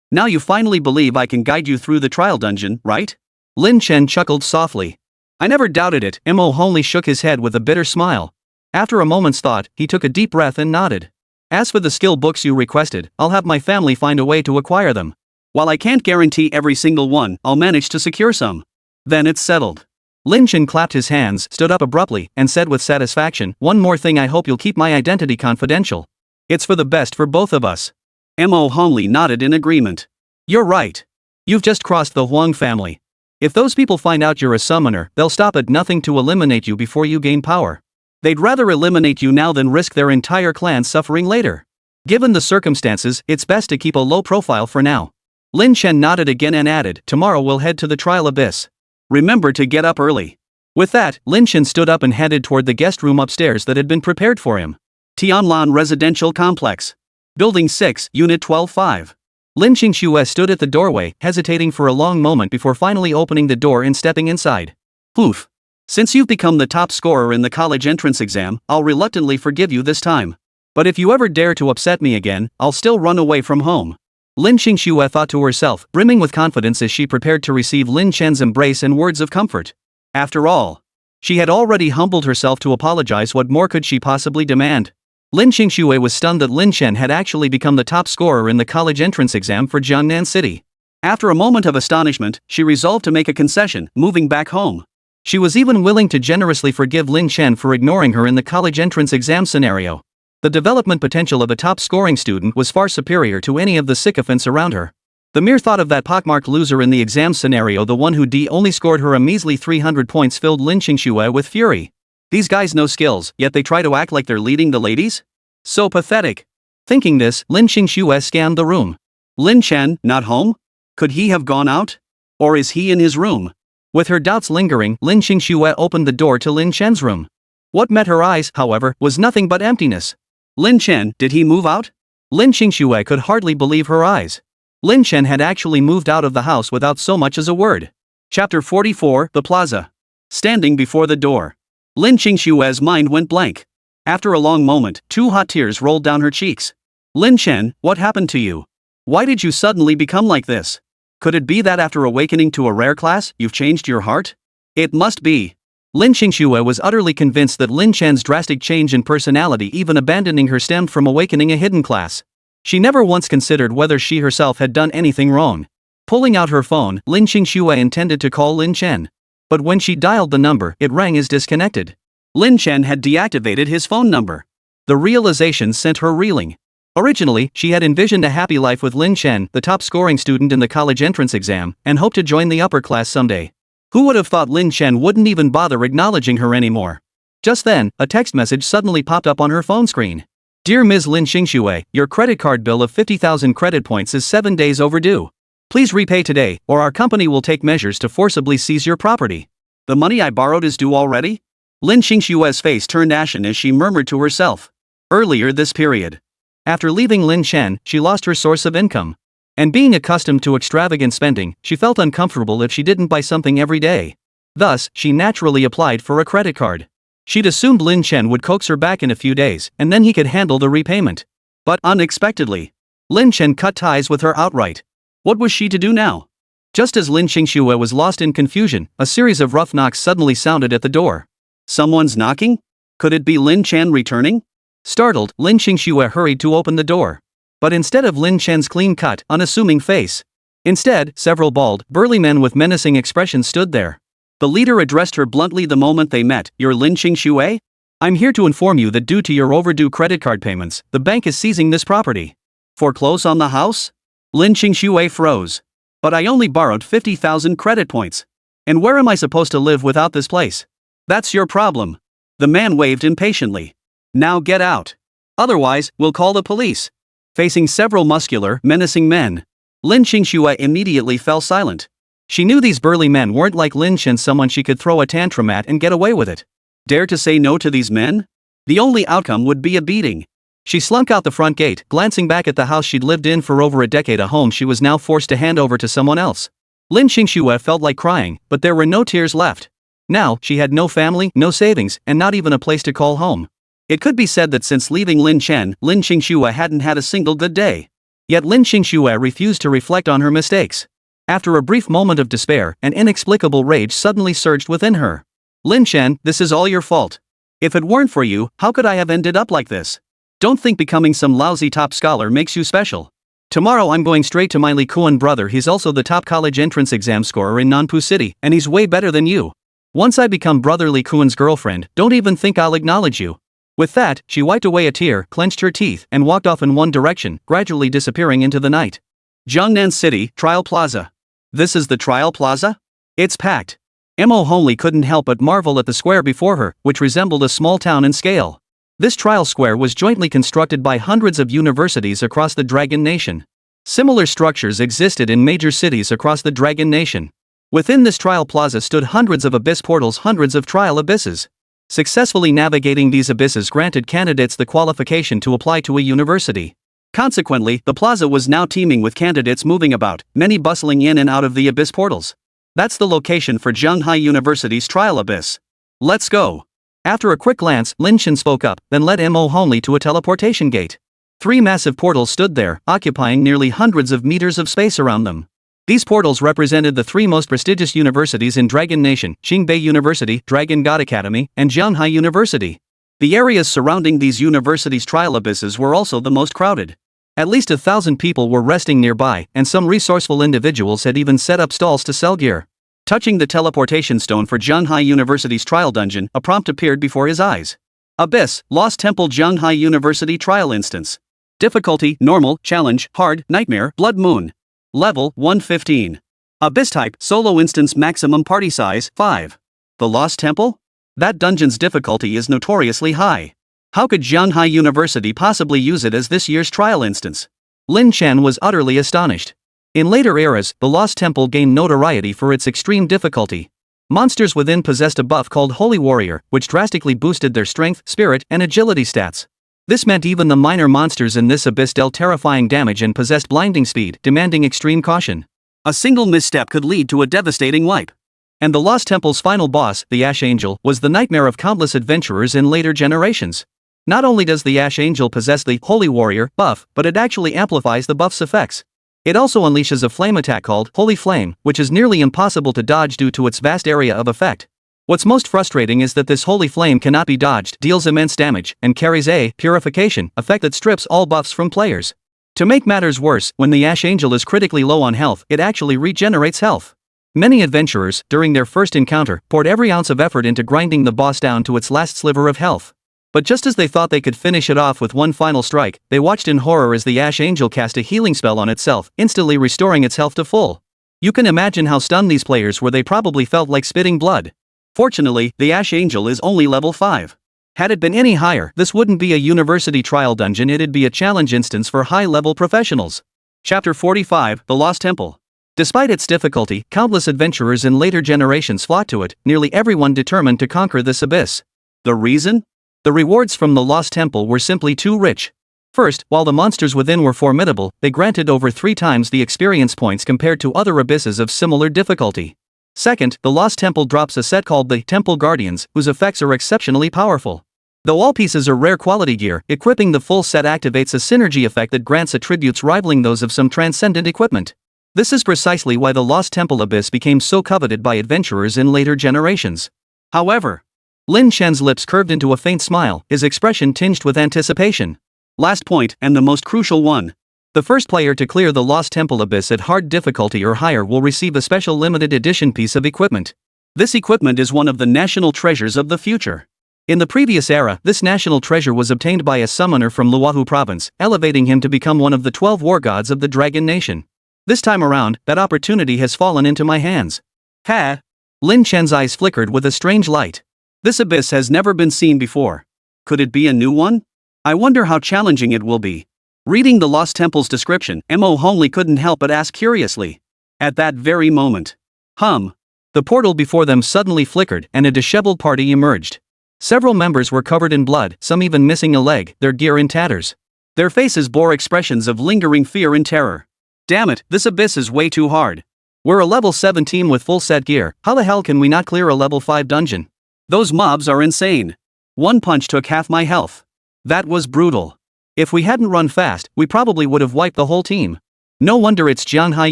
Now you finally believe I can guide you through the trial dungeon, right? Lin Chen chuckled softly. I never doubted it. Mo Hongli shook his head with a bitter smile. After a moment's thought, he took a deep breath and nodded. As for the skill books you requested, I'll have my family find a way to acquire them. While I can't guarantee every single one, I'll manage to secure some. Then it's settled. Lin Chen clapped his hands, stood up abruptly, and said with satisfaction, one more thing, I hope you'll keep my identity confidential. It's for the best for both of us. Mo Hongli nodded in agreement. You're right. You've just crossed the Huang family. If those people find out you're a summoner, they'll stop at nothing to eliminate you before you gain power. They'd rather eliminate you now than risk their entire clan suffering later. Given the circumstances, it's best to keep a low profile for now. Lin Chen nodded again and added, tomorrow we'll head to the trial abyss. Remember to get up early. With that, Lin Chen stood up and headed toward the guest room upstairs that had been prepared for him. Tianlan Residential Complex. Building 6, Unit 12-5. Lin Qingxue stood at the doorway, hesitating for a long moment before finally opening the door and stepping inside. Oof. Since you've become the top scorer in the college entrance exam, I'll reluctantly forgive you this time. But if you ever dare to upset me again, I'll still run away from home. Lin Qingxue thought to herself, brimming with confidence as she prepared to receive Lin Chen's embrace and words of comfort. After all, she had already humbled herself to apologize. What more could she possibly demand? Lin Qingxue was stunned that Lin Chen had actually become the top scorer in the college entrance exam for Jiangnan City. After a moment of astonishment, she resolved to make a concession, moving back home. She was even willing to generously forgive Lin Chen for ignoring her in the college entrance exam scenario. The development potential of a top-scoring student was far superior to any of the sycophants around her. The mere thought of that pockmarked loser in the exam scenario, the one who only scored her a measly 300 points, filled Lin Qingxue with fury. These guys no skills, yet they try to act like they're leading the ladies? So pathetic. Thinking this, Lin Qingxue scanned the room. Lin Chen, not home? Could he have gone out? Or is he in his room? With her doubts lingering, Lin Qingxue opened the door to Lin Chen's room. What met her eyes, however, was nothing but emptiness. Lin Chen, did he move out? Lin Qingxue could hardly believe her eyes. Lin Chen had actually moved out of the house without so much as a word. Chapter 44, The Plaza. Standing before the door, Lin Qingxue's mind went blank. After a long moment, 2 hot tears rolled down her cheeks. Lin Chen, what happened to you? Why did you suddenly become like this? Could it be that after awakening to a rare class, you've changed your heart? It must be. Lin Qingxue was utterly convinced that Lin Chen's drastic change in personality, even abandoning her, stemmed from awakening a hidden class. She never once considered whether she herself had done anything wrong. Pulling out her phone, Lin Qingxue intended to call Lin Chen. But when she dialed the number, it rang as disconnected. Lin Chen had deactivated his phone number. The realization sent her reeling. Originally, she had envisioned a happy life with Lin Chen, the top-scoring student in the college entrance exam, and hoped to join the upper class someday. Who would have thought Lin Chen wouldn't even bother acknowledging her anymore? Just then, a text message suddenly popped up on her phone screen. Dear Ms. Lin Qingxue, your credit card bill of 50,000 credit points is 7 days overdue. Please repay today, or our company will take measures to forcibly seize your property. The money I borrowed is due already? Lin Qingxue's face turned ashen as she murmured to herself. Earlier this period, after leaving Lin Chen, she lost her source of income. And being accustomed to extravagant spending, she felt uncomfortable if she didn't buy something every day. Thus, she naturally applied for a credit card. She'd assumed Lin Chen would coax her back in a few days, and then he could handle the repayment. But unexpectedly, Lin Chen cut ties with her outright. What was she to do now? Just as Lin Qingxue was lost in confusion, a series of rough knocks suddenly sounded at the door. Someone's knocking? Could it be Lin Chen returning? Startled, Lin Qingxue hurried to open the door. But instead of Lin Chen's clean-cut, unassuming face, instead, several bald, burly men with menacing expressions stood there. The leader addressed her bluntly the moment they met. You're Lin Qingxue? I'm here to inform you that due to your overdue credit card payments, the bank is seizing this property. Foreclose on the house? Lin Qingxue froze. But I only borrowed 50,000 credit points. And where am I supposed to live without this place? That's your problem. The man waved impatiently. Now get out. Otherwise, we'll call the police. Facing several muscular, menacing men, Lin Qingxue immediately fell silent. She knew these burly men weren't like Lin Chen, someone she could throw a tantrum at and get away with it. Dare to say no to these men? The only outcome would be a beating. She slunk out the front gate, glancing back at the house she'd lived in for over a decade, a home she was now forced to hand over to someone else. Lin Qingxue felt like crying, but there were no tears left. Now, she had no family, no savings, and not even a place to call home. It could be said that since leaving Lin Chen, Lin Qingxue hadn't had a single good day. Yet Lin Qingxue refused to reflect on her mistakes. After a brief moment of despair, an inexplicable rage suddenly surged within her. Lin Chen, this is all your fault. If it weren't for you, how could I have ended up like this? Don't think becoming some lousy top scholar makes you special. Tomorrow I'm going straight to my Li Kuan brother. He's also the top college entrance exam scorer in Nanpu City, and he's way better than you. Once I become brother Li Kuan's girlfriend, don't even think I'll acknowledge you. With that, she wiped away a tear, clenched her teeth, and walked off in one direction, gradually disappearing into the night. Jiangnan City, Trial Plaza. This is the Trial Plaza? It's packed. Mo Homely couldn't help but marvel at the square before her, which resembled a small town in scale. This trial square was jointly constructed by hundreds of universities across the Dragon Nation. Similar structures existed in major cities across the Dragon Nation. Within this trial plaza stood hundreds of abyss portals, hundreds of trial abysses. Successfully navigating these abysses granted candidates the qualification to apply to a university. Consequently, the plaza was now teeming with candidates moving about, many bustling in and out of the abyss portals. That's the location for Zhanghai University's trial abyss. Let's go. After a quick glance, Lin Chen spoke up, then led Mo Homely to a teleportation gate. 3 massive portals stood there, occupying nearly hundreds of meters of space around them. These portals represented the 3 most prestigious universities in Dragon Nation: Qingbei University, Dragon God Academy, and Zhanghai University. The areas surrounding these universities' trial abysses were also the most crowded. At least 1,000 people were resting nearby, and some resourceful individuals had even set up stalls to sell gear. Touching the teleportation stone for Zhanghai University's trial dungeon, a prompt appeared before his eyes. Abyss, Lost Temple, Zhanghai University Trial Instance. Difficulty: Normal, Challenge, Hard, Nightmare, Blood Moon. Level: 115. Abyss type: Solo Instance. Maximum party size: 5. The Lost Temple? That dungeon's difficulty is notoriously high. How could Zhanghai University possibly use it as this year's trial instance? Lin Chen was utterly astonished. In later eras, the Lost Temple gained notoriety for its extreme difficulty. Monsters within possessed a buff called Holy Warrior, which drastically boosted their strength, spirit, and agility stats. This meant even the minor monsters in this abyss dealt terrifying damage and possessed blinding speed, demanding extreme caution. A single misstep could lead to a devastating wipe. And the Lost Temple's final boss, the Ash Angel, was the nightmare of countless adventurers in later generations. Not only does the Ash Angel possess the Holy Warrior buff, but it actually amplifies the buff's effects. It also unleashes a flame attack called Holy Flame, which is nearly impossible to dodge due to its vast area of effect. What's most frustrating is that this Holy Flame cannot be dodged, deals immense damage, and carries a purification effect that strips all buffs from players. To make matters worse, when the Ash Angel is critically low on health, it actually regenerates health. Many adventurers, during their first encounter, poured every ounce of effort into grinding the boss down to its last sliver of health. But just as they thought they could finish it off with one final strike, they watched in horror as the Ash Angel cast a healing spell on itself, instantly restoring its health to full. You can imagine how stunned these players were. They probably felt like spitting blood. Fortunately, the Ash Angel is only level 5. Had it been any higher, this wouldn't be a university trial dungeon, it'd be a challenge instance for high-level professionals. Chapter 45, The Lost Temple. Despite its difficulty, countless adventurers in later generations flocked to it, nearly everyone determined to conquer this abyss. The reason? The rewards from the Lost Temple were simply too rich. First, while the monsters within were formidable, they granted over 3 times the experience points compared to other abysses of similar difficulty. Second, the Lost Temple drops a set called the Temple Guardians, whose effects are exceptionally powerful. Though all pieces are rare quality gear, equipping the full set activates a synergy effect that grants attributes rivaling those of some transcendent equipment. This is precisely why the Lost Temple Abyss became so coveted by adventurers in later generations. However, Lin Chen's lips curved into a faint smile, his expression tinged with anticipation. Last point, and the most crucial one. The first player to clear the Lost Temple Abyss at hard difficulty or higher will receive a special limited edition piece of equipment. This equipment is one of the national treasures of the future. In the previous era, this national treasure was obtained by a summoner from Luohu province, elevating him to become one of the 12 war gods of the Dragon Nation. This time around, that opportunity has fallen into my hands. Ha! Lin Chen's eyes flickered with a strange light. This abyss has never been seen before. Could it be a new one? I wonder how challenging it will be. Reading the Lost Temple's description, Mo Homely couldn't help but ask curiously. At that very moment. The portal before them suddenly flickered and a disheveled party emerged. Several members were covered in blood, some even missing a leg, their gear in tatters. Their faces bore expressions of lingering fear and terror. Damn it, this abyss is way too hard. We're a level 7 team with full set gear, how the hell can we not clear a level 5 dungeon? Those mobs are insane. One punch took half my health. That was brutal. If we hadn't run fast, we probably would have wiped the whole team. No wonder it's Zhanghai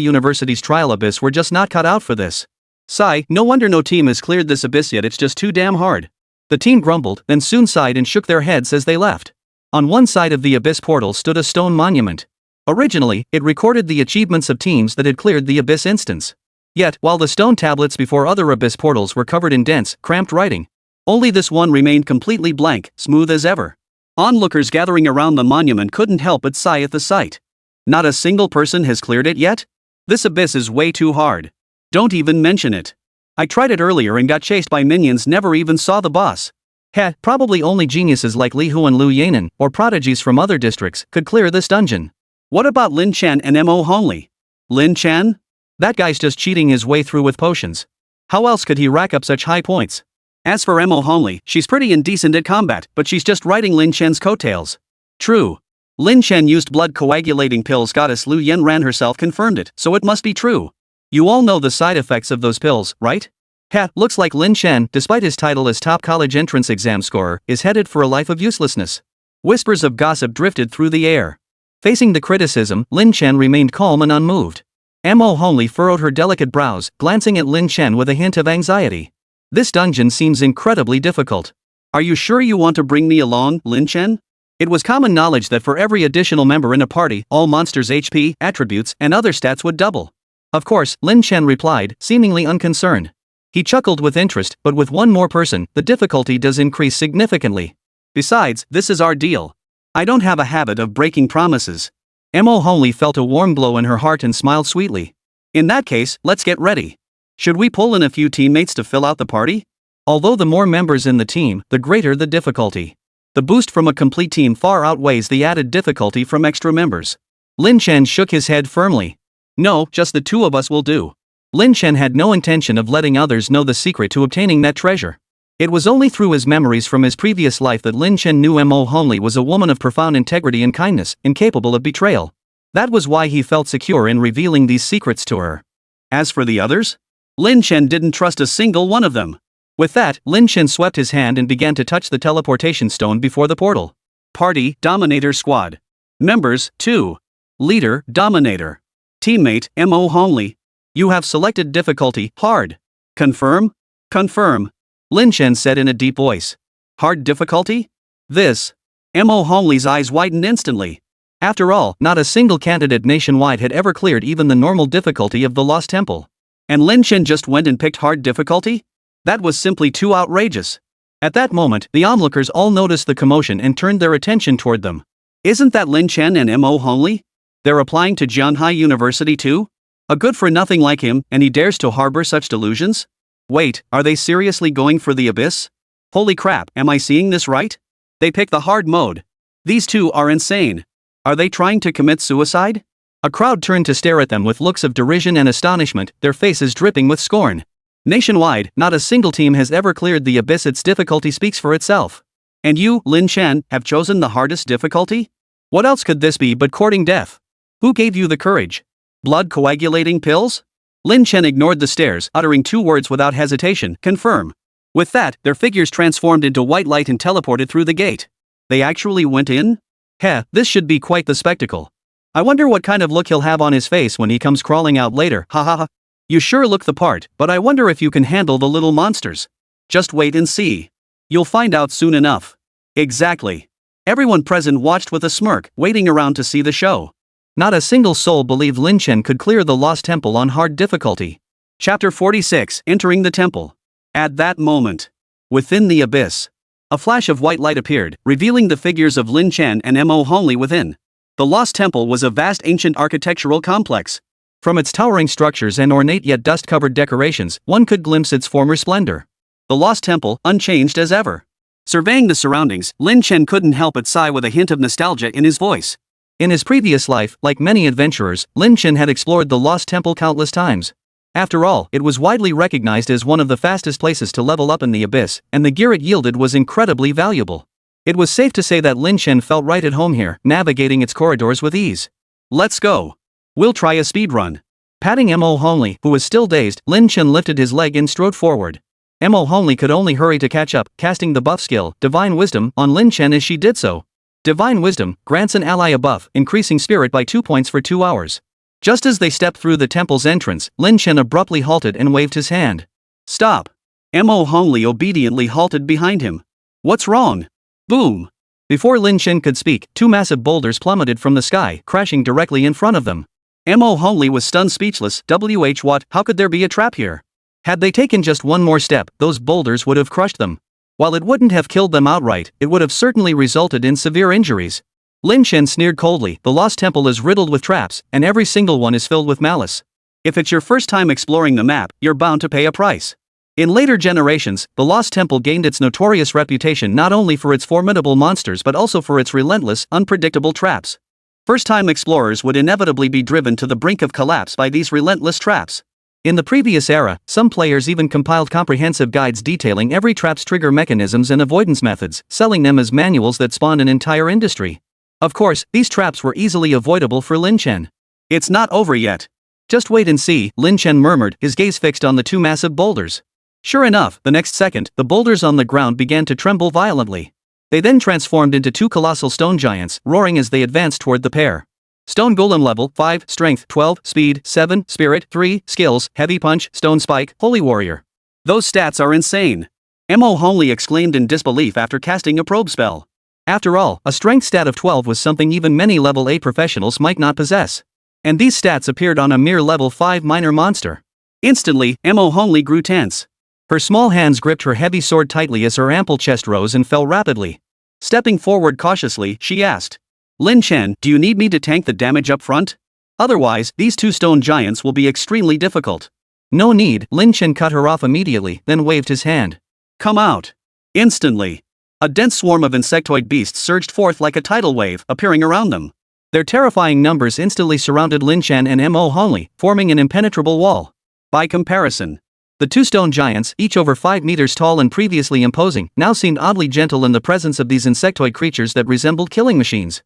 University's trial abyss, we're just not cut out for this. Sigh, no wonder no team has cleared this abyss yet, it's just too damn hard. The team grumbled, then soon sighed and shook their heads as they left. On one side of the abyss portal stood a stone monument. Originally, it recorded the achievements of teams that had cleared the abyss instance. Yet, while the stone tablets before other abyss portals were covered in dense, cramped writing, only this one remained completely blank, smooth as ever. Onlookers gathering around the monument couldn't help but sigh at the sight. Not a single person has cleared it yet? This abyss is way too hard. Don't even mention it. I tried it earlier and got chased by minions, never even saw the boss. Heh, probably only geniuses like Li Hu and Liu Yanran, or prodigies from other districts, could clear this dungeon. What about Lin Chen and Mo Hongli? Lin Chen? That guy's just cheating his way through with potions. How else could he rack up such high points? As for Mo Hongli, she's pretty indecent at combat, but she's just riding Lin Chen's coattails. True. Lin Chen used blood coagulating pills. Goddess Liu Yanran herself confirmed it, so it must be true. You all know the side effects of those pills, right? Heh, looks like Lin Chen, despite his title as top college entrance exam scorer, is headed for a life of uselessness. Whispers of gossip drifted through the air. Facing the criticism, Lin Chen remained calm and unmoved. Mo Hongli furrowed her delicate brows, glancing at Lin Chen with a hint of anxiety. This dungeon seems incredibly difficult. Are you sure you want to bring me along, Lin Chen? It was common knowledge that for every additional member in a party, all monsters' HP, attributes, and other stats would double. Of course, Lin Chen replied, seemingly unconcerned. He chuckled with interest, but with one more person, the difficulty does increase significantly. Besides, this is our deal. I don't have a habit of breaking promises. Mo Hongli felt a warm glow in her heart and smiled sweetly. In that case, let's get ready. Should we pull in a few teammates to fill out the party? Although the more members in the team, the greater the difficulty. The boost from a complete team far outweighs the added difficulty from extra members. Lin Chen shook his head firmly. No, just the two of us will do. Lin Chen had no intention of letting others know the secret to obtaining that treasure. It was only through his memories from his previous life that Lin Chen knew Mo Hongli was a woman of profound integrity and kindness, incapable of betrayal. That was why he felt secure in revealing these secrets to her. As for the others, Lin Chen didn't trust a single one of them. With that, Lin Chen swept his hand and began to touch the teleportation stone before the portal. Party, Dominator Squad. Members, 2. Leader, Dominator. Teammate, Mo Hongli. You have selected difficulty, hard. Confirm? Confirm. Lin Chen said in a deep voice. Hard difficulty? This. Mo Hongli's eyes widened instantly. After all, not a single candidate nationwide had ever cleared even the normal difficulty of the Lost Temple. And Lin Chen just went and picked hard difficulty? That was simply too outrageous. At that moment, the onlookers all noticed the commotion and turned their attention toward them. Isn't that Lin Chen and Mo Hongli? They're applying to Jianhai University too? A good-for-nothing like him, and he dares to harbor such delusions? Wait, are they seriously going for the abyss? Holy crap, am I seeing this right? They pick the hard mode. These two are insane. Are they trying to commit suicide? A crowd turned to stare at them with looks of derision and astonishment, their faces dripping with scorn. Nationwide, not a single team has ever cleared the abyss. Its difficulty speaks for itself. And you, Lin Chen, have chosen the hardest difficulty? What else could this be but courting death? Who gave you the courage? Blood coagulating pills? Lin Chen ignored the stares, uttering 2 words without hesitation, confirm. With that, their figures transformed into white light and teleported through the gate. They actually went in? Heh, this should be quite the spectacle. I wonder what kind of look he'll have on his face when he comes crawling out later, ha ha ha. You sure look the part, but I wonder if you can handle the little monsters. Just wait and see. You'll find out soon enough. Exactly. Everyone present watched with a smirk, waiting around to see the show. Not a single soul believed Lin Chen could clear the Lost Temple on hard difficulty. Chapter 46, Entering the Temple. At that moment, within the abyss, a flash of white light appeared, revealing the figures of Lin Chen and Mo Hongli within. The Lost Temple was a vast ancient architectural complex. From its towering structures and ornate yet dust-covered decorations, one could glimpse its former splendor. The Lost Temple, unchanged as ever. Surveying the surroundings, Lin Chen couldn't help but sigh with a hint of nostalgia in his voice. In his previous life, like many adventurers, Lin Chen had explored the Lost Temple countless times. After all, it was widely recognized as one of the fastest places to level up in the abyss, and the gear it yielded was incredibly valuable. It was safe to say that Lin Chen felt right at home here, navigating its corridors with ease. Let's go. We'll try a speed run. Patting Mo Hongli, who was still dazed, Lin Chen lifted his leg and strode forward. Mo Hongli could only hurry to catch up, casting the buff skill, Divine Wisdom, on Lin Chen as she did so. Divine Wisdom grants an ally a buff, increasing spirit by 2 points for 2 hours. Just as they stepped through the temple's entrance, Lin Chen abruptly halted and waved his hand. Stop. Mo Hongli obediently halted behind him. What's wrong? Boom. Before Lin Chen could speak, 2 massive boulders plummeted from the sky, crashing directly in front of them. Mo Hongli was stunned speechless. What? How could there be a trap here? Had they taken just one more step, those boulders would have crushed them. While it wouldn't have killed them outright, it would have certainly resulted in severe injuries. Lin Chen sneered coldly. The Lost Temple is riddled with traps, and every single one is filled with malice. If it's your first time exploring the map, you're bound to pay a price. In later generations, the Lost Temple gained its notorious reputation not only for its formidable monsters but also for its relentless, unpredictable traps. First-time explorers would inevitably be driven to the brink of collapse by these relentless traps. In the previous era, some players even compiled comprehensive guides detailing every trap's trigger mechanisms and avoidance methods, selling them as manuals that spawned an entire industry. Of course, these traps were easily avoidable for Lin Chen. "It's not over yet. Just wait and see," Lin Chen murmured, his gaze fixed on the two massive boulders. Sure enough, the next second, the boulders on the ground began to tremble violently. They then transformed into two colossal stone giants, roaring as they advanced toward the pair. Stone Golem level 5, Strength 12, Speed 7, Spirit 3, Skills, Heavy Punch, Stone Spike, Holy Warrior. "Those stats are insane," Mo Hongli exclaimed in disbelief after casting a probe spell. After all, a strength stat of 12 was something even many level 8 professionals might not possess. And these stats appeared on a mere level 5 minor monster. Instantly, Mo Hongli grew tense. Her small hands gripped her heavy sword tightly as her ample chest rose and fell rapidly. Stepping forward cautiously, she asked, "Lin Chen, do you need me to tank the damage up front? Otherwise, these two stone giants will be extremely difficult." "No need," Lin Chen cut her off immediately, then waved his hand. "Come out." Instantly, a dense swarm of insectoid beasts surged forth like a tidal wave, appearing around them. Their terrifying numbers instantly surrounded Lin Chen and Mo Hongli, forming an impenetrable wall. By comparison, the two stone giants, each over 5 meters tall and previously imposing, now seemed oddly gentle in the presence of these insectoid creatures that resembled killing machines.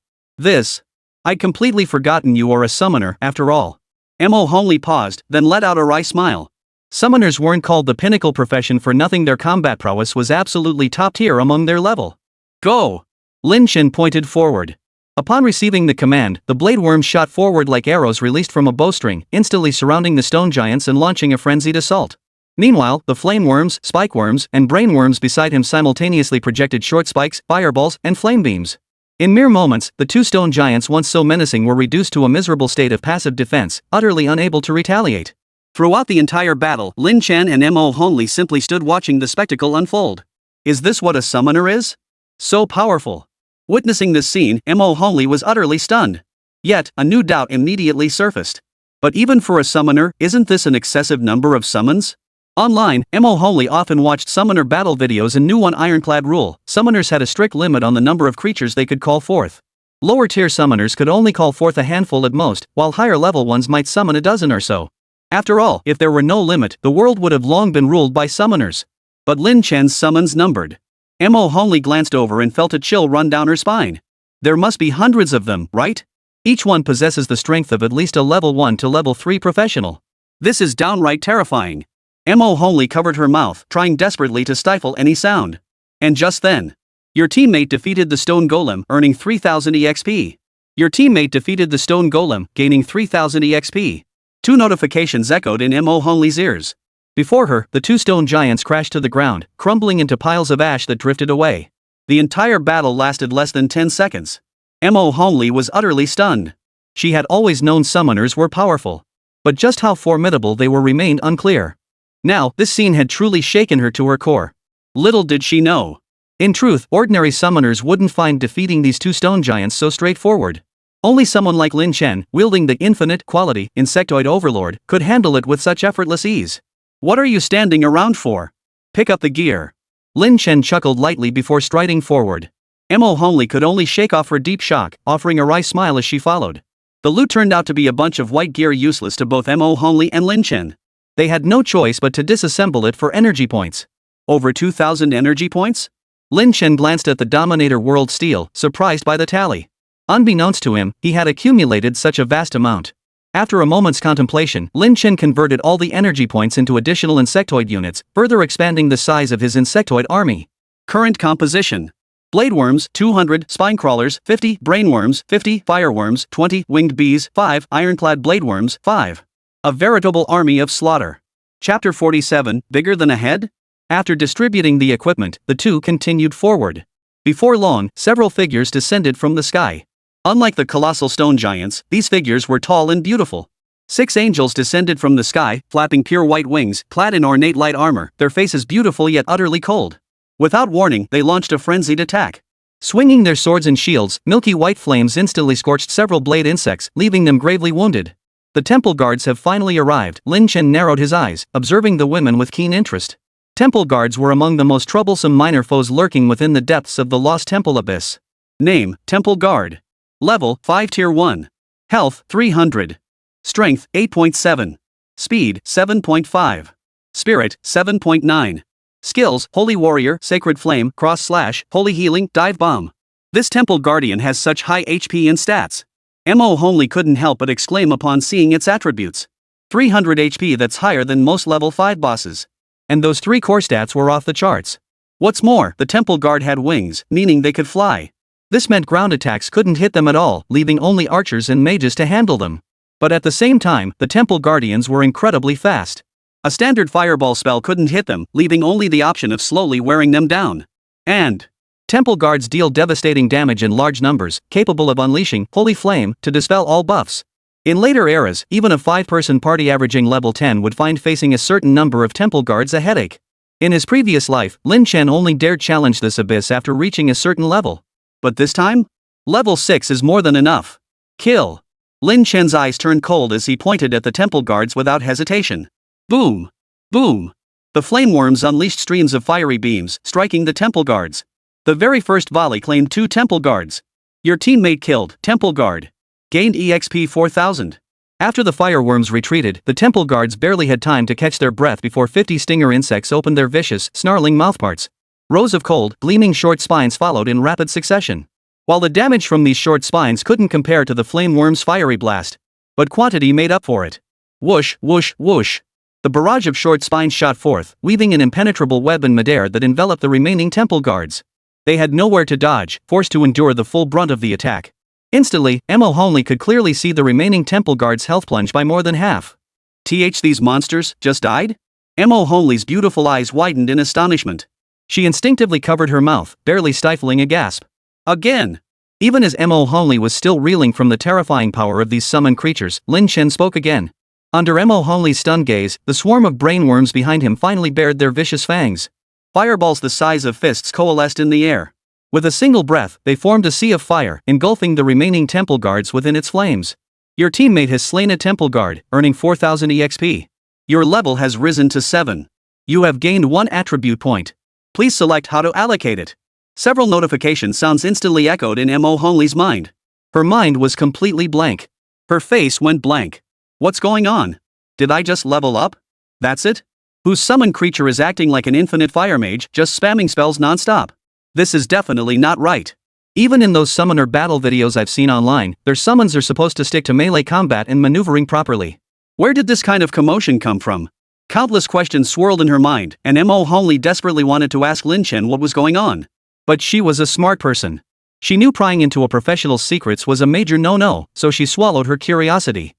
I'd completely forgotten you are a summoner, after all." Mo Hongli paused, then let out a wry smile. Summoners weren't called the pinnacle profession for nothing. Their combat prowess was absolutely top tier among their level. "Go!" Lin Chen pointed forward. Upon receiving the command, the blade worms shot forward like arrows released from a bowstring, instantly surrounding the stone giants and launching a frenzied assault. Meanwhile, the flame worms, spike worms, and brain worms beside him simultaneously projected short spikes, fireballs, and flame beams. In mere moments, the two stone giants once so menacing were reduced to a miserable state of passive defense, utterly unable to retaliate. Throughout the entire battle, Lin Chen and Mo Hongli simply stood watching the spectacle unfold. Is this what a summoner is? So powerful. Witnessing this scene, Mo Hongli was utterly stunned. Yet, a new doubt immediately surfaced. But even for a summoner, isn't this an excessive number of summons? Online, Mo Hongli often watched summoner battle videos and knew one ironclad rule: summoners had a strict limit on the number of creatures they could call forth. Lower tier summoners could only call forth a handful at most, while higher level ones might summon a dozen or so. After all, if there were no limit, the world would have long been ruled by summoners. But Lin Chen's summons numbered. Mo Hongli glanced over and felt a chill run down her spine. There must be hundreds of them, right? Each one possesses the strength of at least a level 1 to level 3 professional. This is downright terrifying. Mo Hongli covered her mouth, trying desperately to stifle any sound. And just then, your teammate defeated the stone golem, earning 3000 EXP. Your teammate defeated the stone golem, gaining 3000 EXP. Two notifications echoed in Mo Hongli's ears. Before her, the two stone giants crashed to the ground, crumbling into piles of ash that drifted away. The entire battle lasted less than 10 seconds. Mo Hongli was utterly stunned. She had always known summoners were powerful. But just how formidable they were remained unclear. Now, this scene had truly shaken her to her core. Little did she know. In truth, ordinary summoners wouldn't find defeating these two stone giants so straightforward. Only someone like Lin Chen, wielding the infinite quality Insectoid Overlord, could handle it with such effortless ease. What are you standing around for? Pick up the gear. Lin Chen chuckled lightly before striding forward. Mo Hongli could only shake off her deep shock, offering a wry smile as she followed. The loot turned out to be a bunch of white gear useless to both Mo Hongli and Lin Chen. They had no choice but to disassemble it for energy points. Over 2,000 energy points? Lin Chen glanced at the Dominator World Steel, surprised by the tally. Unbeknownst to him, he had accumulated such a vast amount. After a moment's contemplation, Lin Chen converted all the energy points into additional insectoid units, further expanding the size of his insectoid army. Current composition: Bladeworms 200, Spinecrawlers 50, Brainworms 50, Fireworms 20, Winged Bees 5, Ironclad Bladeworms 5. A veritable army of slaughter. Chapter 47, Bigger Than a Head? After distributing the equipment, the two continued forward. Before long, several figures descended from the sky. Unlike the colossal stone giants, these figures were tall and beautiful. 6 angels descended from the sky, flapping pure white wings, clad in ornate light armor, their faces beautiful yet utterly cold. Without warning, they launched a frenzied attack. Swinging their swords and shields, milky white flames instantly scorched several blade insects, leaving them gravely wounded. The temple guards have finally arrived. Lin Chen narrowed his eyes, observing the women with keen interest. Temple guards were among the most troublesome minor foes lurking within the depths of the Lost Temple Abyss. Name, Temple Guard. Level, 5 Tier 1. Health, 300. Strength, 8.7. Speed, 7.5. Spirit, 7.9. Skills, Holy Warrior, Sacred Flame, Cross Slash, Holy Healing, Dive Bomb. This Temple Guardian has such high HP and stats. Mo Honley couldn't help but exclaim upon seeing its attributes. 300 HP, that's higher than most level 5 bosses. And those 3 core stats were off the charts. What's more, the Temple Guard had wings, meaning they could fly. This meant ground attacks couldn't hit them at all, leaving only archers and mages to handle them. But at the same time, the Temple Guardians were incredibly fast. A standard fireball spell couldn't hit them, leaving only the option of slowly wearing them down. And Temple Guards deal devastating damage in large numbers, capable of unleashing Holy Flame to dispel all buffs. In later eras, even a 5-person party averaging level 10 would find facing a certain number of Temple Guards a headache. In his previous life, Lin Chen only dared challenge this abyss after reaching a certain level. But this time? Level 6 is more than enough. Kill. Lin Chen's eyes turned cold as he pointed at the Temple Guards without hesitation. Boom! Boom! The flame worms unleashed streams of fiery beams, striking the Temple Guards. The very first volley claimed 2 Temple Guards. Your teammate killed, Temple Guard. Gained EXP 4000. After the fireworms retreated, the Temple Guards barely had time to catch their breath before 50 stinger insects opened their vicious, snarling mouthparts. Rows of cold, gleaming short spines followed in rapid succession. While the damage from these short spines couldn't compare to the flame worm's fiery blast, but quantity made up for it. Whoosh, whoosh, whoosh. The barrage of short spines shot forth, weaving an impenetrable web in midair that enveloped the remaining Temple Guards. They had nowhere to dodge, forced to endure the full brunt of the attack. Instantly, Mo Honley could clearly see the remaining Temple Guards' health plunge by more than half. These monsters just died? Mo Honley's beautiful eyes widened in astonishment. She instinctively covered her mouth, barely stifling a gasp. Again! Even as Mo Honley was still reeling from the terrifying power of these summoned creatures, Lin Chen spoke again. Under Mo Honley's stunned gaze, the swarm of brain worms behind him finally bared their vicious fangs. Fireballs the size of fists coalesced in the air. With a single breath, they formed a sea of fire, engulfing the remaining Temple Guards within its flames. Your teammate has slain a Temple Guard, earning 4000 EXP. Your level has risen to 7. You have gained 1 attribute point. Please select how to allocate it. Several notification sounds instantly echoed in Mo Honley's mind. Her mind was completely blank. Her face went blank. What's going on? Did I just level up? That's it? Whose summoned creature is acting like an infinite fire mage, just spamming spells non-stop? This is definitely not right. Even in those summoner battle videos I've seen online, their summons are supposed to stick to melee combat and maneuvering properly. Where did this kind of commotion come from? Countless questions swirled in her mind, and Mo Honley desperately wanted to ask Lin Chen what was going on. But she was a smart person. She knew prying into a professional's secrets was a major no-no, so she swallowed her curiosity.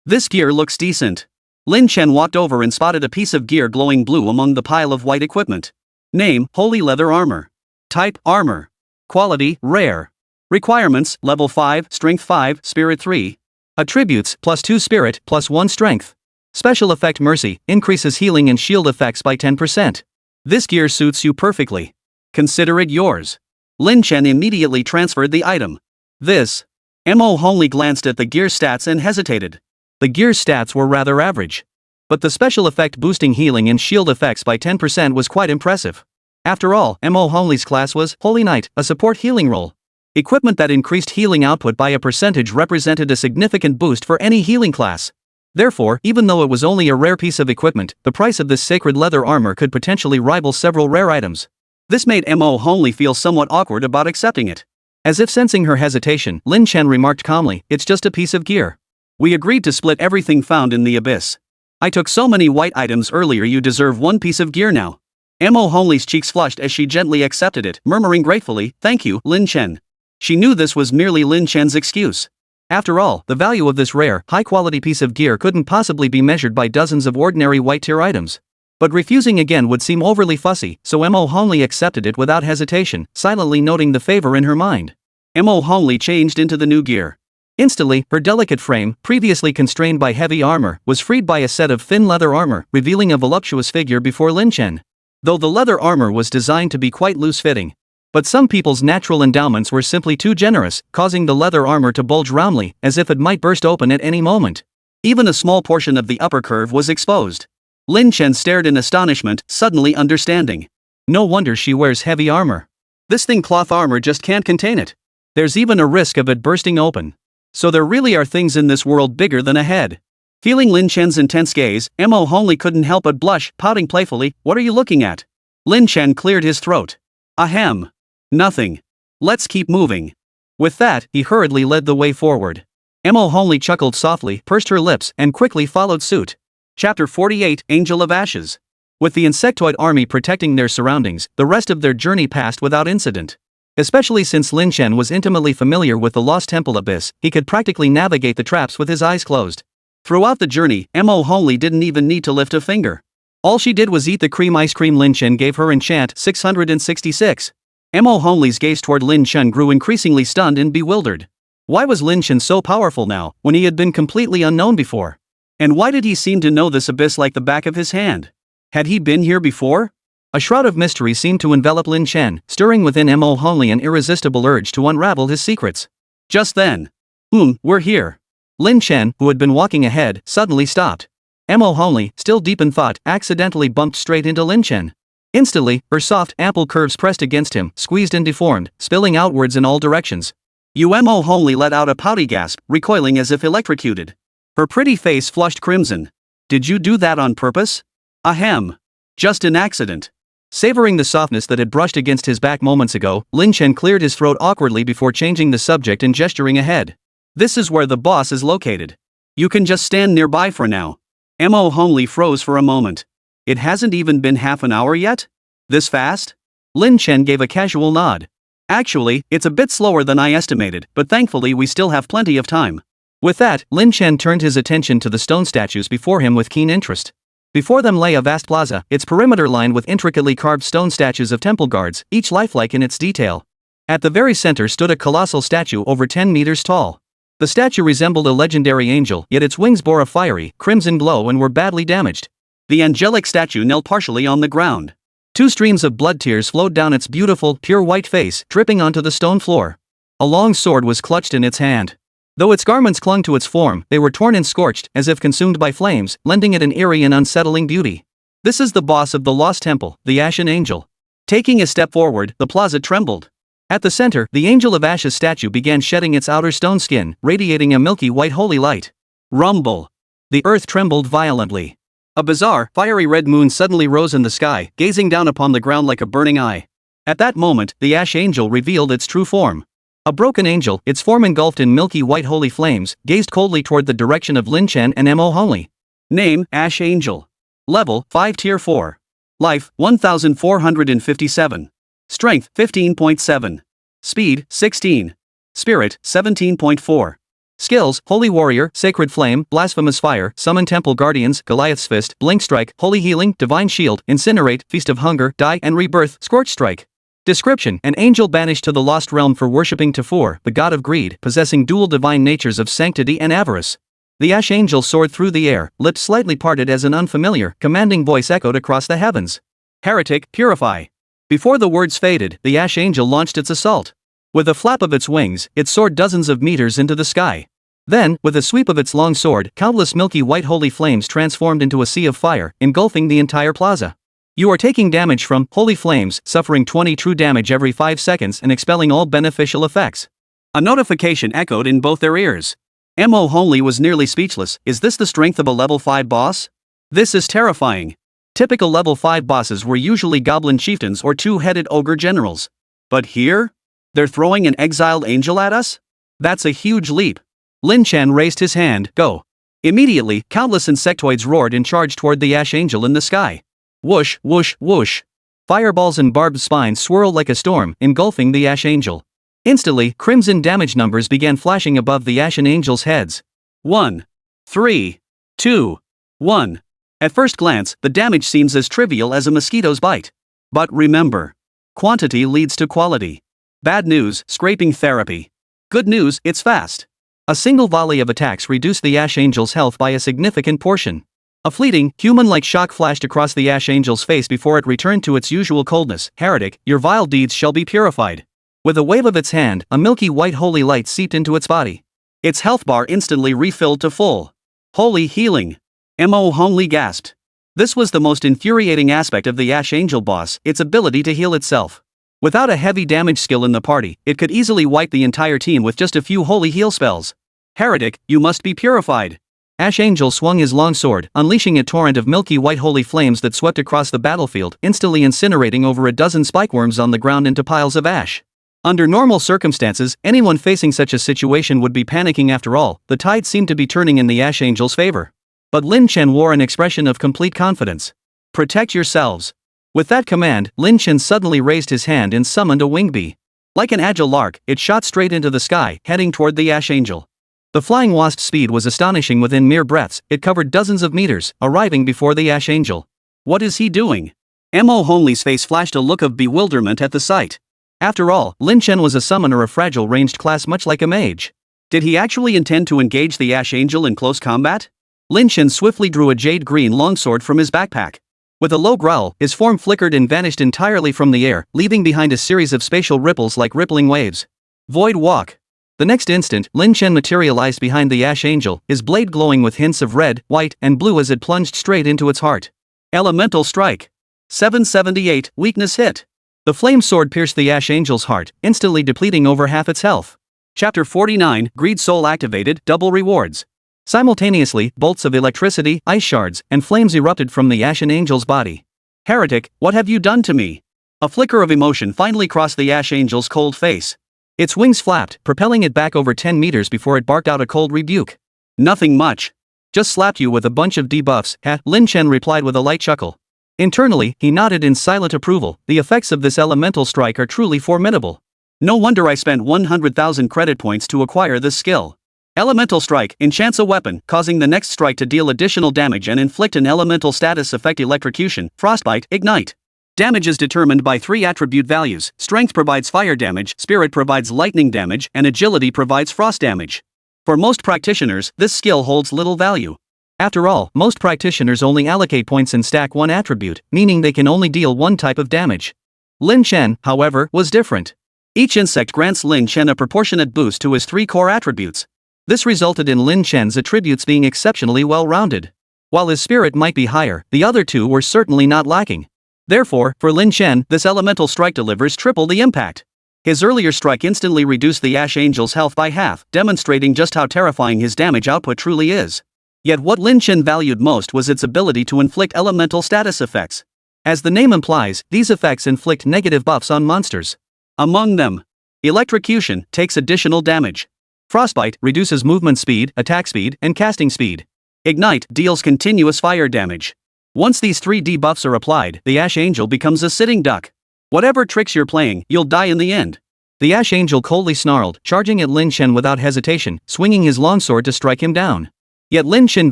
This gear looks decent. Lin Chen walked over and spotted a piece of gear glowing blue among the pile of white equipment. Name, Holy Leather Armor. Type, Armor. Quality, Rare. Requirements, Level 5, Strength 5, Spirit 3. Attributes, +2 Spirit, +1 Strength. Special effect Mercy, increases healing and shield effects by 10%. This gear suits you perfectly. Consider it yours. Lin Chen immediately transferred the item. This. Mo Honley glanced at the gear stats and hesitated. The gear stats were rather average. But the special effect boosting healing and shield effects by 10% was quite impressive. After all, Mo Honley's class was Holy Knight, a support healing role. Equipment that increased healing output by a percentage represented a significant boost for any healing class. Therefore, even though it was only a rare piece of equipment, the price of this sacred leather armor could potentially rival several rare items. This made Mo Honley feel somewhat awkward about accepting it. As if sensing her hesitation, Lin Chen remarked calmly, "It's just a piece of gear. We agreed to split everything found in the abyss. I took so many white items earlier, you deserve 1 piece of gear now." Mo Honley's cheeks flushed as she gently accepted it, murmuring gratefully, "Thank you, Lin Chen." She knew this was merely Lin Chen's excuse. After all, the value of this rare, high-quality piece of gear couldn't possibly be measured by dozens of ordinary white-tier items. But refusing again would seem overly fussy, so Mo Honley accepted it without hesitation, silently noting the favor in her mind. Mo Honley changed into the new gear. Instantly, her delicate frame, previously constrained by heavy armor, was freed by a set of thin leather armor, revealing a voluptuous figure before Lin Chen. Though the leather armor was designed to be quite loose-fitting. But some people's natural endowments were simply too generous, causing the leather armor to bulge roundly, as if it might burst open at any moment. Even a small portion of the upper curve was exposed. Lin Chen stared in astonishment, suddenly understanding. No wonder she wears heavy armor. This thing cloth armor just can't contain it. There's even a risk of it bursting open. So there really are things in this world bigger than a head. Feeling Lin Chen's intense gaze, Mo Hongli couldn't help but blush, pouting playfully, "What are you looking at?" Lin Chen cleared his throat. "Ahem. Nothing. Let's keep moving." With that, he hurriedly led the way forward. Mo Hongli chuckled softly, pursed her lips, and quickly followed suit. Chapter 48, Angel of Ashes. With the insectoid army protecting their surroundings, the rest of their journey passed without incident. Especially since Lin Chen was intimately familiar with the Lost Temple Abyss, he could practically navigate the traps with his eyes closed. Throughout the journey, Mo Hongli didn't even need to lift a finger. All she did was eat the cream ice cream Lin Chen gave her in chant 666. Mo Hongli's gaze toward Lin Chen grew increasingly stunned and bewildered. Why was Lin Chen so powerful now, when he had been completely unknown before? And why did he seem to know this abyss like the back of his hand? Had he been here before? A shroud of mystery seemed to envelop Lin Chen, stirring within Mo Hongli an irresistible urge to unravel his secrets. Just then. We're here. Lin Chen, who had been walking ahead, suddenly stopped. Mo Hongli, still deep in thought, accidentally bumped straight into Lin Chen. Instantly, her soft, ample curves pressed against him, squeezed and deformed, spilling outwards in all directions. Mo Hongli let out a pouty gasp, recoiling as if electrocuted. Her pretty face flushed crimson. "Did you do that on purpose?" "Ahem. Just an accident." Savoring the softness that had brushed against his back moments ago, Lin Chen cleared his throat awkwardly before changing the subject and gesturing ahead. "This is where the boss is located. You can just stand nearby for now." Mo Hongli froze for a moment. "It hasn't even been half an hour yet? This fast?" Lin Chen gave a casual nod. "Actually, it's a bit slower than I estimated, but thankfully we still have plenty of time." With that, Lin Chen turned his attention to the stone statues before him with keen interest. Before them lay a vast plaza, its perimeter lined with intricately carved stone statues of temple guards, each lifelike in its detail. At the very center stood a colossal statue over 10 meters tall. The statue resembled a legendary angel, yet its wings bore a fiery, crimson glow and were badly damaged. The angelic statue knelt partially on the ground. 2 streams of blood tears flowed down its beautiful, pure white face, dripping onto the stone floor. A long sword was clutched in its hand. Though its garments clung to its form, they were torn and scorched, as if consumed by flames, lending it an eerie and unsettling beauty. "This is the boss of the Lost Temple, the Ashen Angel." Taking a step forward, the plaza trembled. At the center, the Angel of Ashes statue began shedding its outer stone skin, radiating a milky white holy light. Rumble. The earth trembled violently. A bizarre, fiery red moon suddenly rose in the sky, gazing down upon the ground like a burning eye. At that moment, the Ash Angel revealed its true form. A broken angel, its form engulfed in milky white holy flames, gazed coldly toward the direction of Lin Chen and Mo Hongli. Name, Ash Angel. Level, 5 Tier 4. Life, 1457. Strength, 15.7. Speed, 16. Spirit, 17.4. Skills, Holy Warrior, Sacred Flame, Blasphemous Fire, Summon Temple Guardians, Goliath's Fist, Blink Strike, Holy Healing, Divine Shield, Incinerate, Feast of Hunger, Die and Rebirth, Scorch Strike. Description: an angel banished to the lost realm for worshipping Tafur, the god of greed, possessing dual divine natures of sanctity and avarice. The Ash Angel soared through the air, lips slightly parted as an unfamiliar, commanding voice echoed across the heavens. "Heretic, purify." Before the words faded, the Ash Angel launched its assault. With a flap of its wings, it soared dozens of meters into the sky. Then, with a sweep of its long sword, countless milky white holy flames transformed into a sea of fire, engulfing the entire plaza. You are taking damage from holy flames, suffering 20 true damage every 5 seconds and expelling all beneficial effects. A notification echoed in both their ears. Mo Hongli was nearly speechless. Is this the strength of a level 5 boss? This is terrifying. Typical level 5 bosses were usually goblin chieftains or 2-headed ogre generals. But here? They're throwing an exiled angel at us? That's a huge leap. Lin Chen raised his hand, "Go." Immediately, countless insectoids roared and charged toward the Ash Angel in the sky. Whoosh, whoosh, whoosh. Fireballs and barbed spines swirled like a storm, engulfing the Ash Angel. Instantly, crimson damage numbers began flashing above the Ashen Angel's heads. 1, 3, 2, 1. At first glance, the damage seems as trivial as a mosquito's bite. But remember, quantity leads to quality. Bad news, scraping therapy. Good news, it's fast. A single volley of attacks reduced the Ash Angel's health by a significant portion. A fleeting, human-like shock flashed across the Ash Angel's face before it returned to its usual coldness. "Heretic, your vile deeds shall be purified." With a wave of its hand, a milky white holy light seeped into its body. Its health bar instantly refilled to full. Holy healing! Mo Hongli gasped. This was the most infuriating aspect of the Ash Angel boss, its ability to heal itself. Without a heavy damage skill in the party, it could easily wipe the entire team with just a few holy heal spells. Heretic, you must be purified. Ash Angel swung his longsword, unleashing a torrent of milky white holy flames that swept across the battlefield, instantly incinerating over a dozen spikeworms on the ground into piles of ash. Under normal circumstances, anyone facing such a situation would be panicking. After all, the tide seemed to be turning in the Ash Angel's favor. But Lin Chen wore an expression of complete confidence. Protect yourselves. With that command, Lin Chen suddenly raised his hand and summoned a wing bee. Like an agile lark, it shot straight into the sky, heading toward the Ash Angel. The flying wasp's speed was astonishing. Within mere breaths, it covered dozens of meters, arriving before the Ash Angel. What is he doing? Mo Honley's face flashed a look of bewilderment at the sight. After all, Lin Chen was a summoner of fragile ranged class, much like a mage. Did he actually intend to engage the Ash Angel in close combat? Lin Chen swiftly drew a jade green longsword from his backpack. With a low growl, his form flickered and vanished entirely from the air, leaving behind a series of spatial ripples like rippling waves. Void walk. The next instant, Lin Chen materialized behind the Ash Angel, his blade glowing with hints of red, white, and blue as it plunged straight into its heart. Elemental strike. 778, weakness hit. The flame sword pierced the Ash Angel's heart, instantly depleting over half its health. Chapter 49, Greed Soul activated, double rewards. Simultaneously, bolts of electricity, ice shards, and flames erupted from the Ashen Angel's body. Heretic, what have you done to me? A flicker of emotion finally crossed the Ash Angel's cold face. Its wings flapped, propelling it back over 10 meters before it barked out a cold rebuke. Nothing much. Just slapped you with a bunch of debuffs, Lin Chen replied with a light chuckle. Internally, he nodded in silent approval. The effects of this elemental strike are truly formidable. No wonder I spent 100,000 credit points to acquire this skill. Elemental strike enchants a weapon, causing the next strike to deal additional damage and inflict an elemental status effect: electrocution, frostbite, ignite. Damage is determined by 3 attribute values. Strength provides fire damage, spirit provides lightning damage, and agility provides frost damage. For most practitioners, this skill holds little value. After all, most practitioners only allocate points and stack one attribute, meaning they can only deal one type of damage. Lin Chen, however, was different. Each insect grants Lin Chen a proportionate boost to his 3 core attributes. This resulted in Lin Chen's attributes being exceptionally well-rounded. While his spirit might be higher, the other 2 were certainly not lacking. Therefore, for Lin Chen, this elemental strike delivers triple the impact. His earlier strike instantly reduced the Ash Angel's health by half, demonstrating just how terrifying his damage output truly is. Yet what Lin Chen valued most was its ability to inflict elemental status effects. As the name implies, these effects inflict negative buffs on monsters. Among them, electrocution takes additional damage. Frostbite reduces movement speed, attack speed, and casting speed. Ignite deals continuous fire damage. Once these 3 debuffs are applied, the Ash Angel becomes a sitting duck. Whatever tricks you're playing, you'll die in the end. The Ash Angel coldly snarled, charging at Lin Chen without hesitation, swinging his longsword to strike him down. Yet Lin Chen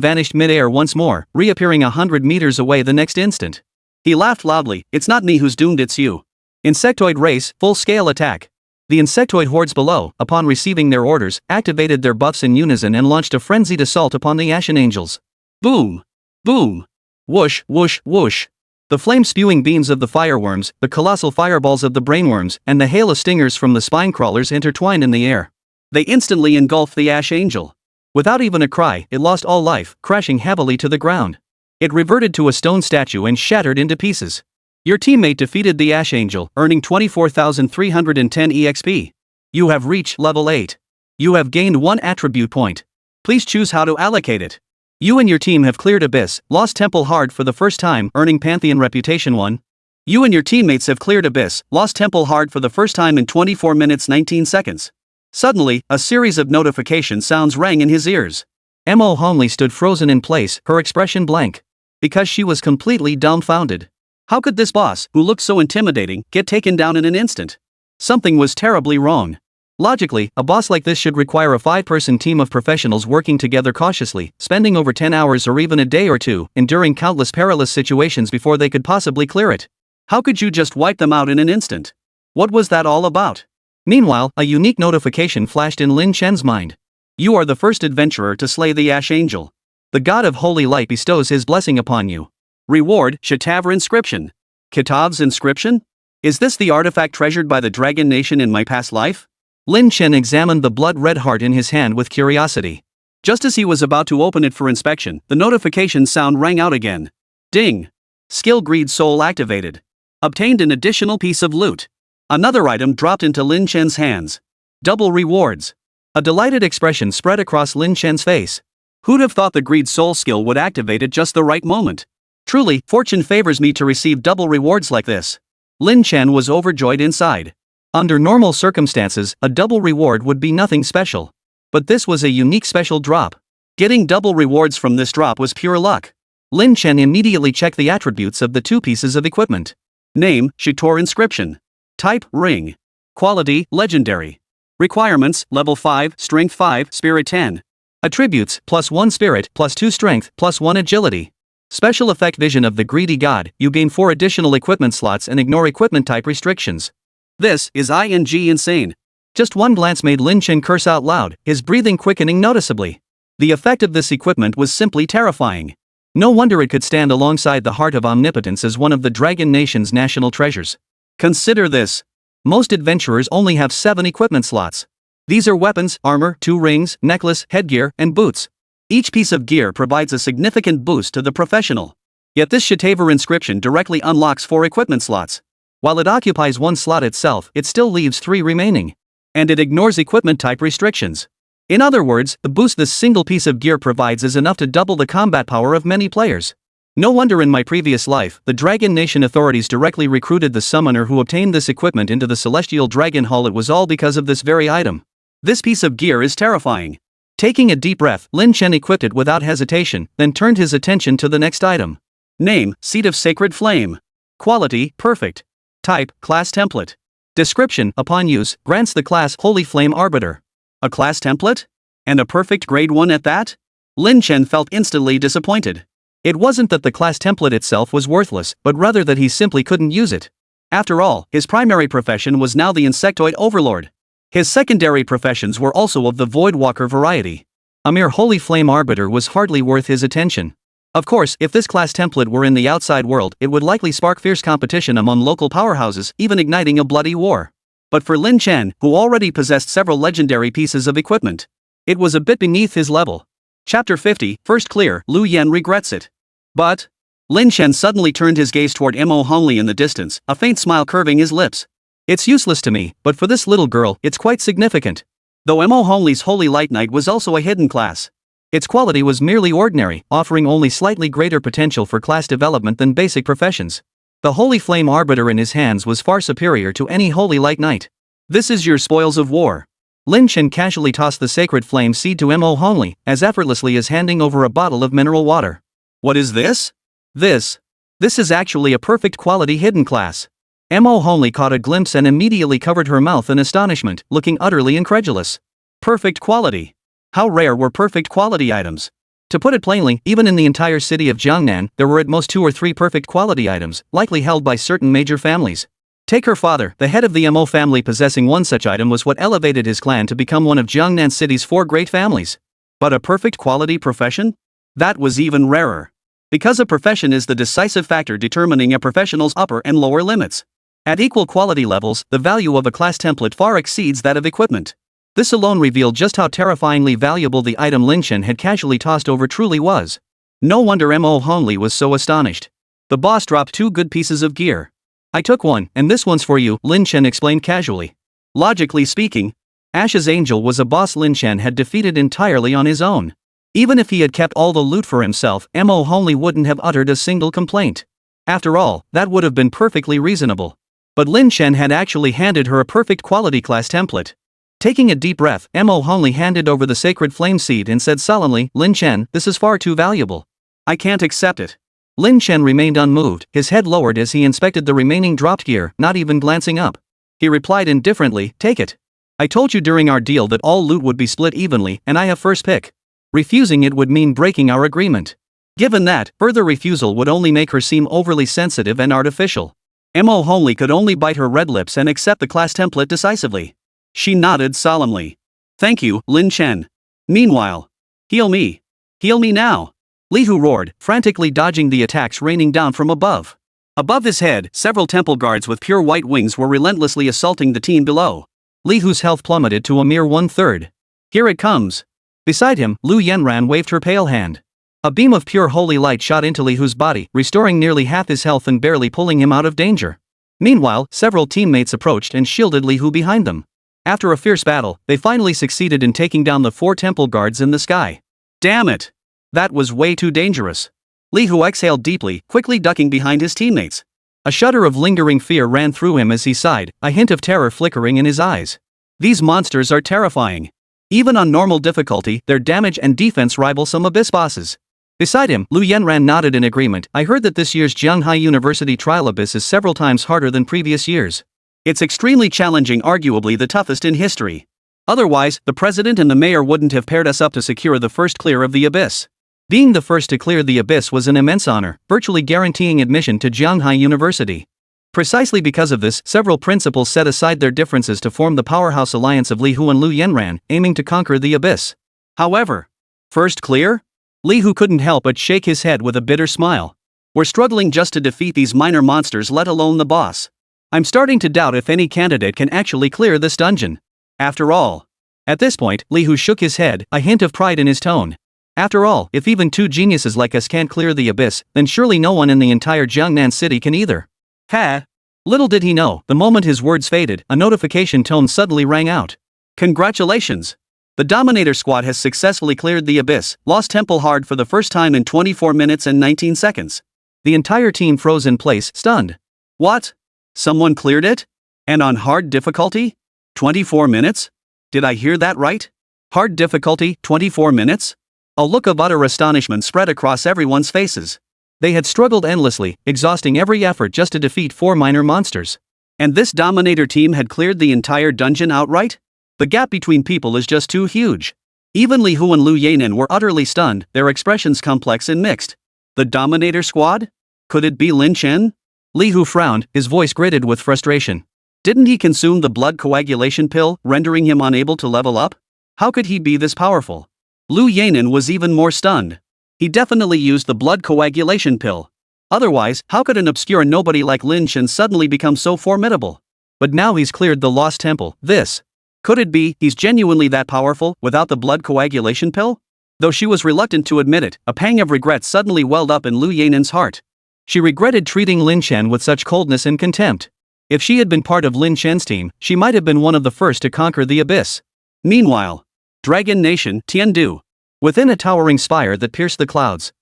vanished mid-air once more, reappearing 100 meters away the next instant. He laughed loudly. It's not me who's doomed, it's you. Insectoid race, full-scale attack. The insectoid hordes below, upon receiving their orders, activated their buffs in unison and launched a frenzied assault upon the Ashen Angels. Boom! Boom! Whoosh, whoosh, whoosh. The flame-spewing beams of the fireworms, the colossal fireballs of the brainworms, and the hail of stingers from the spine crawlers intertwined in the air. They instantly engulfed the Ash Angel. Without even a cry, it lost all life, crashing heavily to the ground. It reverted to a stone statue and shattered into pieces. Your teammate defeated the Ash Angel, earning 24,310 EXP. You have reached level 8. You have gained 1 attribute point. Please choose how to allocate it. You and your team have cleared Abyss, lost Temple Hard for the first time, earning Pantheon Reputation 1. You and your teammates have cleared Abyss, lost Temple Hard for the first time in 24 minutes 19 seconds. Suddenly, a series of notification sounds rang in his ears. Mo Honley stood frozen in place, her expression blank. Because she was completely dumbfounded. How could this boss, who looked so intimidating, get taken down in an instant? Something was terribly wrong. Logically, a boss like this should require a 5-person team of professionals working together cautiously, spending over 10 hours or even a day or two, enduring countless perilous situations before they could possibly clear it. How could you just wipe them out in an instant? What was that all about? Meanwhile, a unique notification flashed in Lin Chen's mind. You are the first adventurer to slay the Ash Angel. The God of Holy Light bestows his blessing upon you. Reward, Shatavr Inscription. Kitav's Inscription? Is this the artifact treasured by the Dragon Nation in my past life? Lin Chen examined the blood-red heart in his hand with curiosity. Just as he was about to open it for inspection, the notification sound rang out again. Ding! Skill Greed Soul activated. Obtained an additional piece of loot. Another item dropped into Lin Chen's hands. Double rewards. A delighted expression spread across Lin Chen's face. Who'd have thought the Greed Soul skill would activate at just the right moment? Truly, fortune favors me to receive double rewards like this. Lin Chen was overjoyed inside. Under normal circumstances, a double reward would be nothing special. But this was a unique special drop. Getting double rewards from this drop was pure luck. Lin Chen immediately checked the attributes of the two pieces of equipment. Name, Shitor inscription. Type, ring. Quality, legendary. Requirements, level 5, strength 5, spirit 10. Attributes, +1 spirit, +2 strength, +1 agility. Special effect vision of the greedy god, you gain 4 additional equipment slots and ignore equipment type restrictions. This is insane. Just one glance made Lin Chen curse out loud, his breathing quickening noticeably. The effect of this equipment was simply terrifying. No wonder it could stand alongside the Heart of Omnipotence as one of the Dragon Nation's national treasures. Consider this. Most adventurers only have 7 equipment slots. These are weapons, armor, 2 rings, necklace, headgear, and boots. Each piece of gear provides a significant boost to the professional. Yet this Shitaver inscription directly unlocks 4 equipment slots. While it occupies 1 slot itself, it still leaves 3 remaining. And it ignores equipment type restrictions. In other words, the boost this single piece of gear provides is enough to double the combat power of many players. No wonder in my previous life, the Dragon Nation authorities directly recruited the summoner who obtained this equipment into the Celestial Dragon Hall. It was all because of this very item. This piece of gear is terrifying. Taking a deep breath, Lin Chen equipped it without hesitation, then turned his attention to the next item. Name, Seed of Sacred Flame. Quality, perfect. Type, class template. Description, upon use, grants the class Holy Flame Arbiter. A class template? And a perfect grade 1 at that? Lin Chen felt instantly disappointed. It wasn't that the class template itself was worthless, but rather that he simply couldn't use it. After all, his primary profession was now the Insectoid Overlord. His secondary professions were also of the Voidwalker variety. A mere Holy Flame Arbiter was hardly worth his attention. Of course, if this class template were in the outside world, it would likely spark fierce competition among local powerhouses, even igniting a bloody war. But for Lin Chen, who already possessed several legendary pieces of equipment, it was a bit beneath his level. Chapter 50, First Clear, Liu Yan regrets it. But Lin Chen suddenly turned his gaze toward Mo Hongli in the distance, a faint smile curving his lips. It's useless to me, but for this little girl, it's quite significant. Though Mo Hongli's Holy Light Knight was also a hidden class. Its quality was merely ordinary, offering only slightly greater potential for class development than basic professions. The Holy Flame Arbiter in his hands was far superior to any Holy Light Knight. This is your spoils of war. Lin Chen casually tossed the sacred flame seed to Mo Hongli, as effortlessly as handing over a bottle of mineral water. What is this? This is actually a perfect quality hidden class. Mo Hongli caught a glimpse and immediately covered her mouth in astonishment, looking utterly incredulous. Perfect quality. How rare were perfect quality items? To put it plainly, even in the entire city of Jiangnan, there were at most 2 or 3 perfect quality items, likely held by certain major families. Take her father, the head of the Mo family. Possessing one such item was what elevated his clan to become one of Jiangnan City's 4 great families. But a perfect quality profession? That was even rarer. Because a profession is the decisive factor determining a professional's upper and lower limits. At equal quality levels, the value of a class template far exceeds that of equipment. This alone revealed just how terrifyingly valuable the item Lin Chen had casually tossed over truly was. No wonder Mo Hongli was so astonished. The boss dropped 2 good pieces of gear. I took one, and this one's for you, Lin Chen explained casually. Logically speaking, Ash's Angel was a boss Lin Chen had defeated entirely on his own. Even if he had kept all the loot for himself, Mo Hongli wouldn't have uttered a single complaint. After all, that would have been perfectly reasonable. But Lin Chen had actually handed her a perfect quality class template. Taking a deep breath, Mo Hongli handed over the sacred flame seed and said solemnly, Lin Chen, this is far too valuable. I can't accept it. Lin Chen remained unmoved, his head lowered as he inspected the remaining dropped gear, not even glancing up. He replied indifferently, take it. I told you during our deal that all loot would be split evenly, and I have first pick. Refusing it would mean breaking our agreement. Given that, further refusal would only make her seem overly sensitive and artificial. Mo Hongli could only bite her red lips and accept the class template decisively. She nodded solemnly. Thank you, Lin Chen. Meanwhile, heal me. Heal me now. Li Hu roared, frantically dodging the attacks raining down from above. Above his head, several temple guards with pure white wings were relentlessly assaulting the team below. Li Hu's health plummeted to a mere 1/3. Here it comes. Beside him, Liu Yanran waved her pale hand. A beam of pure holy light shot into Li Hu's body, restoring nearly half his health and barely pulling him out of danger. Meanwhile, several teammates approached and shielded Li Hu behind them. After a fierce battle, they finally succeeded in taking down the 4 temple guards in the sky. Damn it! That was way too dangerous. Li Hu exhaled deeply, quickly ducking behind his teammates. A shudder of lingering fear ran through him as he sighed, a hint of terror flickering in his eyes. These monsters are terrifying. Even on normal difficulty, their damage and defense rival some abyss bosses. Beside him, Liu Yanran nodded in agreement. I heard that this year's Jianghai University trial abyss is several times harder than previous years. It's extremely challenging, arguably the toughest in history. Otherwise, the president and the mayor wouldn't have paired us up to secure the first clear of the abyss. Being the first to clear the abyss was an immense honor, virtually guaranteeing admission to Jianghai University. Precisely because of this, several principals set aside their differences to form the powerhouse alliance of Li Hu and Liu Yanran, aiming to conquer the abyss. However, first clear? Li Hu couldn't help but shake his head with a bitter smile. We're struggling just to defeat these minor monsters, let alone the boss. I'm starting to doubt if any candidate can actually clear this dungeon. After all. At this point, Li Hu shook his head, a hint of pride in his tone. After all, if even 2 geniuses like us can't clear the abyss, then surely no one in the entire Jiangnan city can either. Ha! Little did he know, the moment his words faded, a notification tone suddenly rang out. Congratulations! The Dominator squad has successfully cleared the abyss, Lost Temple hard for the first time in 24 minutes and 19 seconds. The entire team froze in place, stunned. What? Someone cleared it? And on hard difficulty? 24 minutes? Did I hear that right? Hard difficulty, 24 minutes? A look of utter astonishment spread across everyone's faces. They had struggled endlessly, exhausting every effort just to defeat 4 minor monsters. And this Dominator team had cleared the entire dungeon outright? The gap between people is just too huge. Even Li Hu and Liu Yanran were utterly stunned, their expressions complex and mixed. The Dominator squad? Could it be Lin Chen? Li Hu frowned, his voice gritted with frustration. Didn't he consume the blood coagulation pill, rendering him unable to level up? How could he be this powerful? Liu Yanran was even more stunned. He definitely used the blood coagulation pill. Otherwise, how could an obscure nobody like Lin Chen suddenly become so formidable? But now he's cleared the Lost Temple, this. Could it be he's genuinely that powerful, without the blood coagulation pill? Though she was reluctant to admit it, a pang of regret suddenly welled up in Liu Yanran's heart. She regretted treating Lin Chen with such coldness and contempt. If she had been part of Lin Chen's team, she might have been one of the first to conquer the abyss. Meanwhile, Dragon Nation, Tiandu. Within a towering spire that pierced the clouds.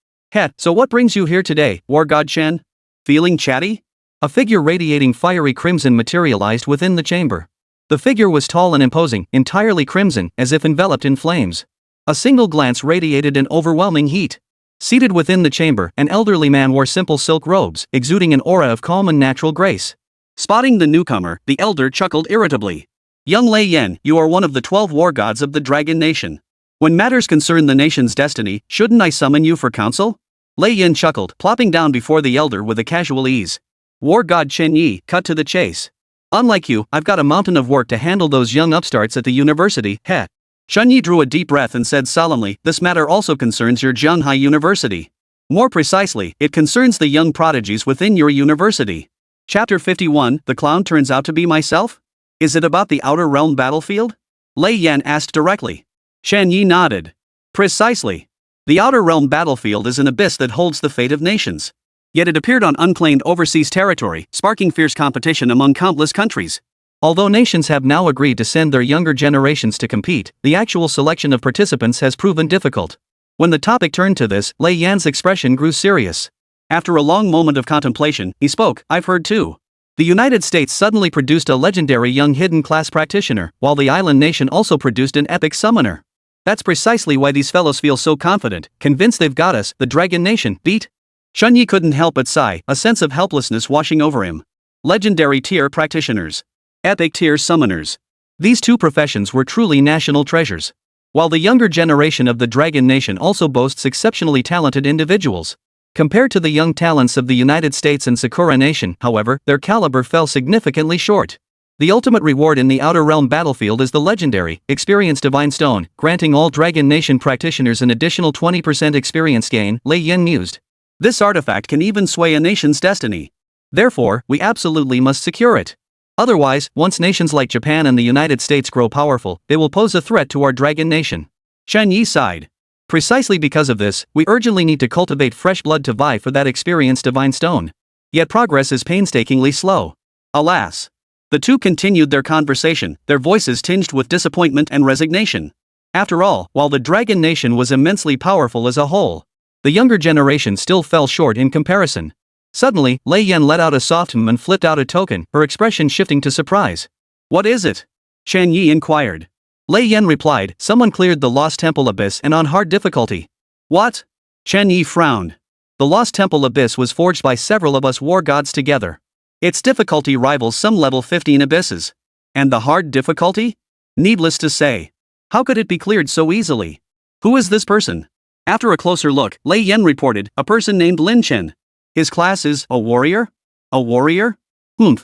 So what brings you here today, War God Chen? Feeling chatty? A figure radiating fiery crimson materialized within the chamber. The figure was tall and imposing, entirely crimson, as if enveloped in flames. A single glance radiated an overwhelming heat. Seated within the chamber, an elderly man wore simple silk robes, exuding an aura of calm and natural grace. Spotting the newcomer, the elder chuckled irritably. Young Lei Yan, you are one of the 12 war gods of the Dragon Nation. When matters concern the nation's destiny, shouldn't I summon you for counsel? Lei Yan chuckled, plopping down before the elder with a casual ease. War god Chen Yi, cut to the chase. Unlike you, I've got a mountain of work to handle those young upstarts at the university, heh. Chen Yi drew a deep breath and said solemnly, this matter also concerns your Jianghai University. More precisely, it concerns the young prodigies within your university. Chapter 51, The Clown Turns Out to Be Myself? Is it about the Outer Realm battlefield? Lei Yan asked directly. Chen Yi nodded. Precisely. The Outer Realm battlefield is an abyss that holds the fate of nations. Yet it appeared on unclaimed overseas territory, sparking fierce competition among countless countries. Although nations have now agreed to send their younger generations to compete, the actual selection of participants has proven difficult. When the topic turned to this, Lei Yan's expression grew serious. After a long moment of contemplation, he spoke, I've heard too. The United States suddenly produced a legendary young hidden class practitioner, while the island nation also produced an epic summoner. That's precisely why these fellows feel so confident, convinced they've got us, the Dragon Nation, beat. Chen Yi couldn't help but sigh, a sense of helplessness washing over him. Legendary tier practitioners. Epic tier summoners. These two professions were truly national treasures. While the younger generation of the Dragon Nation also boasts exceptionally talented individuals. Compared to the young talents of the United States and Sakura Nation, however, their caliber fell significantly short. The ultimate reward in the Outer Realm battlefield is the legendary, Experience Divine Stone, granting all Dragon Nation practitioners an additional 20% experience gain, Lei Yan mused. This artifact can even sway a nation's destiny. Therefore, we absolutely must secure it. Otherwise, once nations like Japan and the United States grow powerful, they will pose a threat to our Dragon Nation. Chen Yi sighed. Precisely because of this, we urgently need to cultivate fresh blood to vie for that experienced divine stone. Yet progress is painstakingly slow. Alas. The two continued their conversation, their voices tinged with disappointment and resignation. After all, while the Dragon Nation was immensely powerful as a whole, the younger generation still fell short in comparison. Suddenly, Lei Yan let out a soft hum and flipped out a token, her expression shifting to surprise. What is it? Chen Yi inquired. Lei Yan replied, someone cleared the Lost Temple Abyss and on hard difficulty. What? Chen Yi frowned. The Lost Temple Abyss was forged by several of us war gods together. Its difficulty rivals some level 15 abysses. And the hard difficulty? Needless to say. How could it be cleared so easily? Who is this person? After a closer look, Lei Yan reported, a person named Lin Chen. His class is a warrior? A warrior?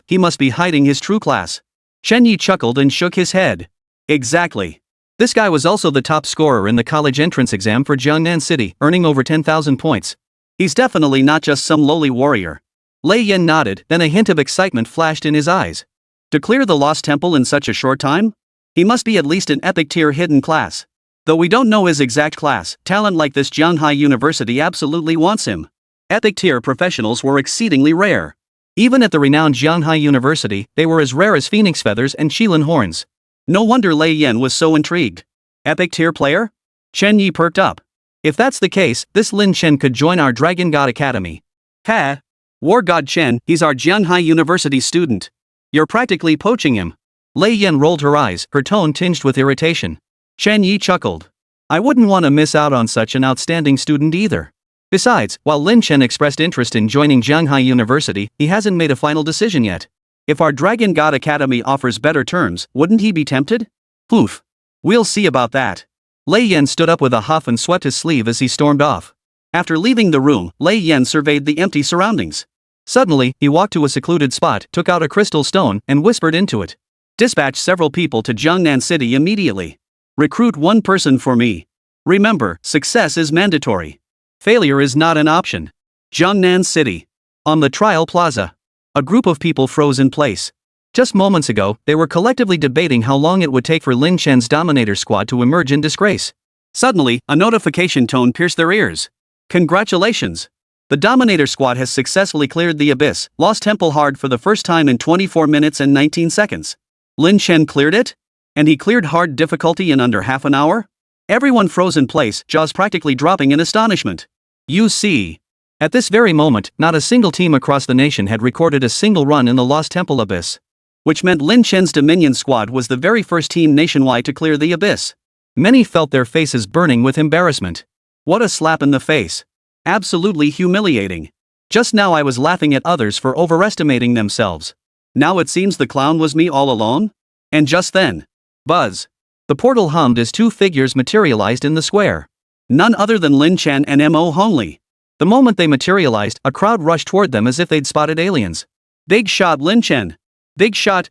He must be hiding his true class. Chen Yi chuckled and shook his head. Exactly. This guy was also the top scorer in the college entrance exam for Jiangnan City, earning over 10,000 points. He's definitely not just some lowly warrior. Lei Yan nodded, then a hint of excitement flashed in his eyes. To clear the Lost Temple in such a short time? He must be at least an epic tier hidden class. Though we don't know his exact class, talent like this Jianghai University absolutely wants him. Epic tier professionals were exceedingly rare. Even at the renowned Jianghai University, they were as rare as phoenix feathers and Qilin horns. No wonder Lei Yan was so intrigued. Epic tier player? Chen Yi perked up. If that's the case, this Lin Chen could join our Dragon God Academy. Ha! War God Chen, he's our Jianghai University student. You're practically poaching him. Lei Yan rolled her eyes, her tone tinged with irritation. Chen Yi chuckled. I wouldn't want to miss out on such an outstanding student either. Besides, while Lin Chen expressed interest in joining Jianghai University, he hasn't made a final decision yet. If our Dragon God Academy offers better terms, wouldn't he be tempted? Poof. We'll see about that. Lei Yan stood up with a huff and swept his sleeve as he stormed off. After leaving the room, Lei Yan surveyed the empty surroundings. Suddenly, he walked to a secluded spot, took out a crystal stone, and whispered into it. Dispatch several people to Jiangnan City immediately. Recruit one person for me. Remember, success is mandatory. Failure is not an option. Jiangnan City. On the trial plaza. A group of people froze in place. Just moments ago, they were collectively debating how long it would take for Lin Chen's Dominator squad to emerge in disgrace. Suddenly, a notification tone pierced their ears. Congratulations! The Dominator squad has successfully cleared the Abyss, Lost Temple hard for the first time in 24 minutes and 19 seconds. Lin Chen cleared it? And he cleared hard difficulty in under half an hour? Everyone froze in place, jaws practically dropping in astonishment. You see. At this very moment, not a single team across the nation had recorded a single run in the Lost Temple Abyss. Which meant Lin Chen's Dominion squad was the very first team nationwide to clear the Abyss. Many felt their faces burning with embarrassment. What a slap in the face. Absolutely humiliating. Just now I was laughing at others for overestimating themselves. Now it seems the clown was me all alone? And just then. Buzz. The portal hummed as two figures materialized in the square. None other than Lin Chen and Mo Hongli. The moment they materialized, a crowd rushed toward them as if they'd spotted aliens. Big shot Lin Chen. Big shot,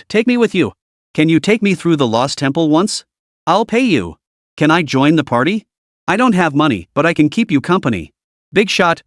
take me with you. Can you take me through the Lost Temple once? I'll pay you. Can I join the party? I don't have money, but I can keep you company. Big shot,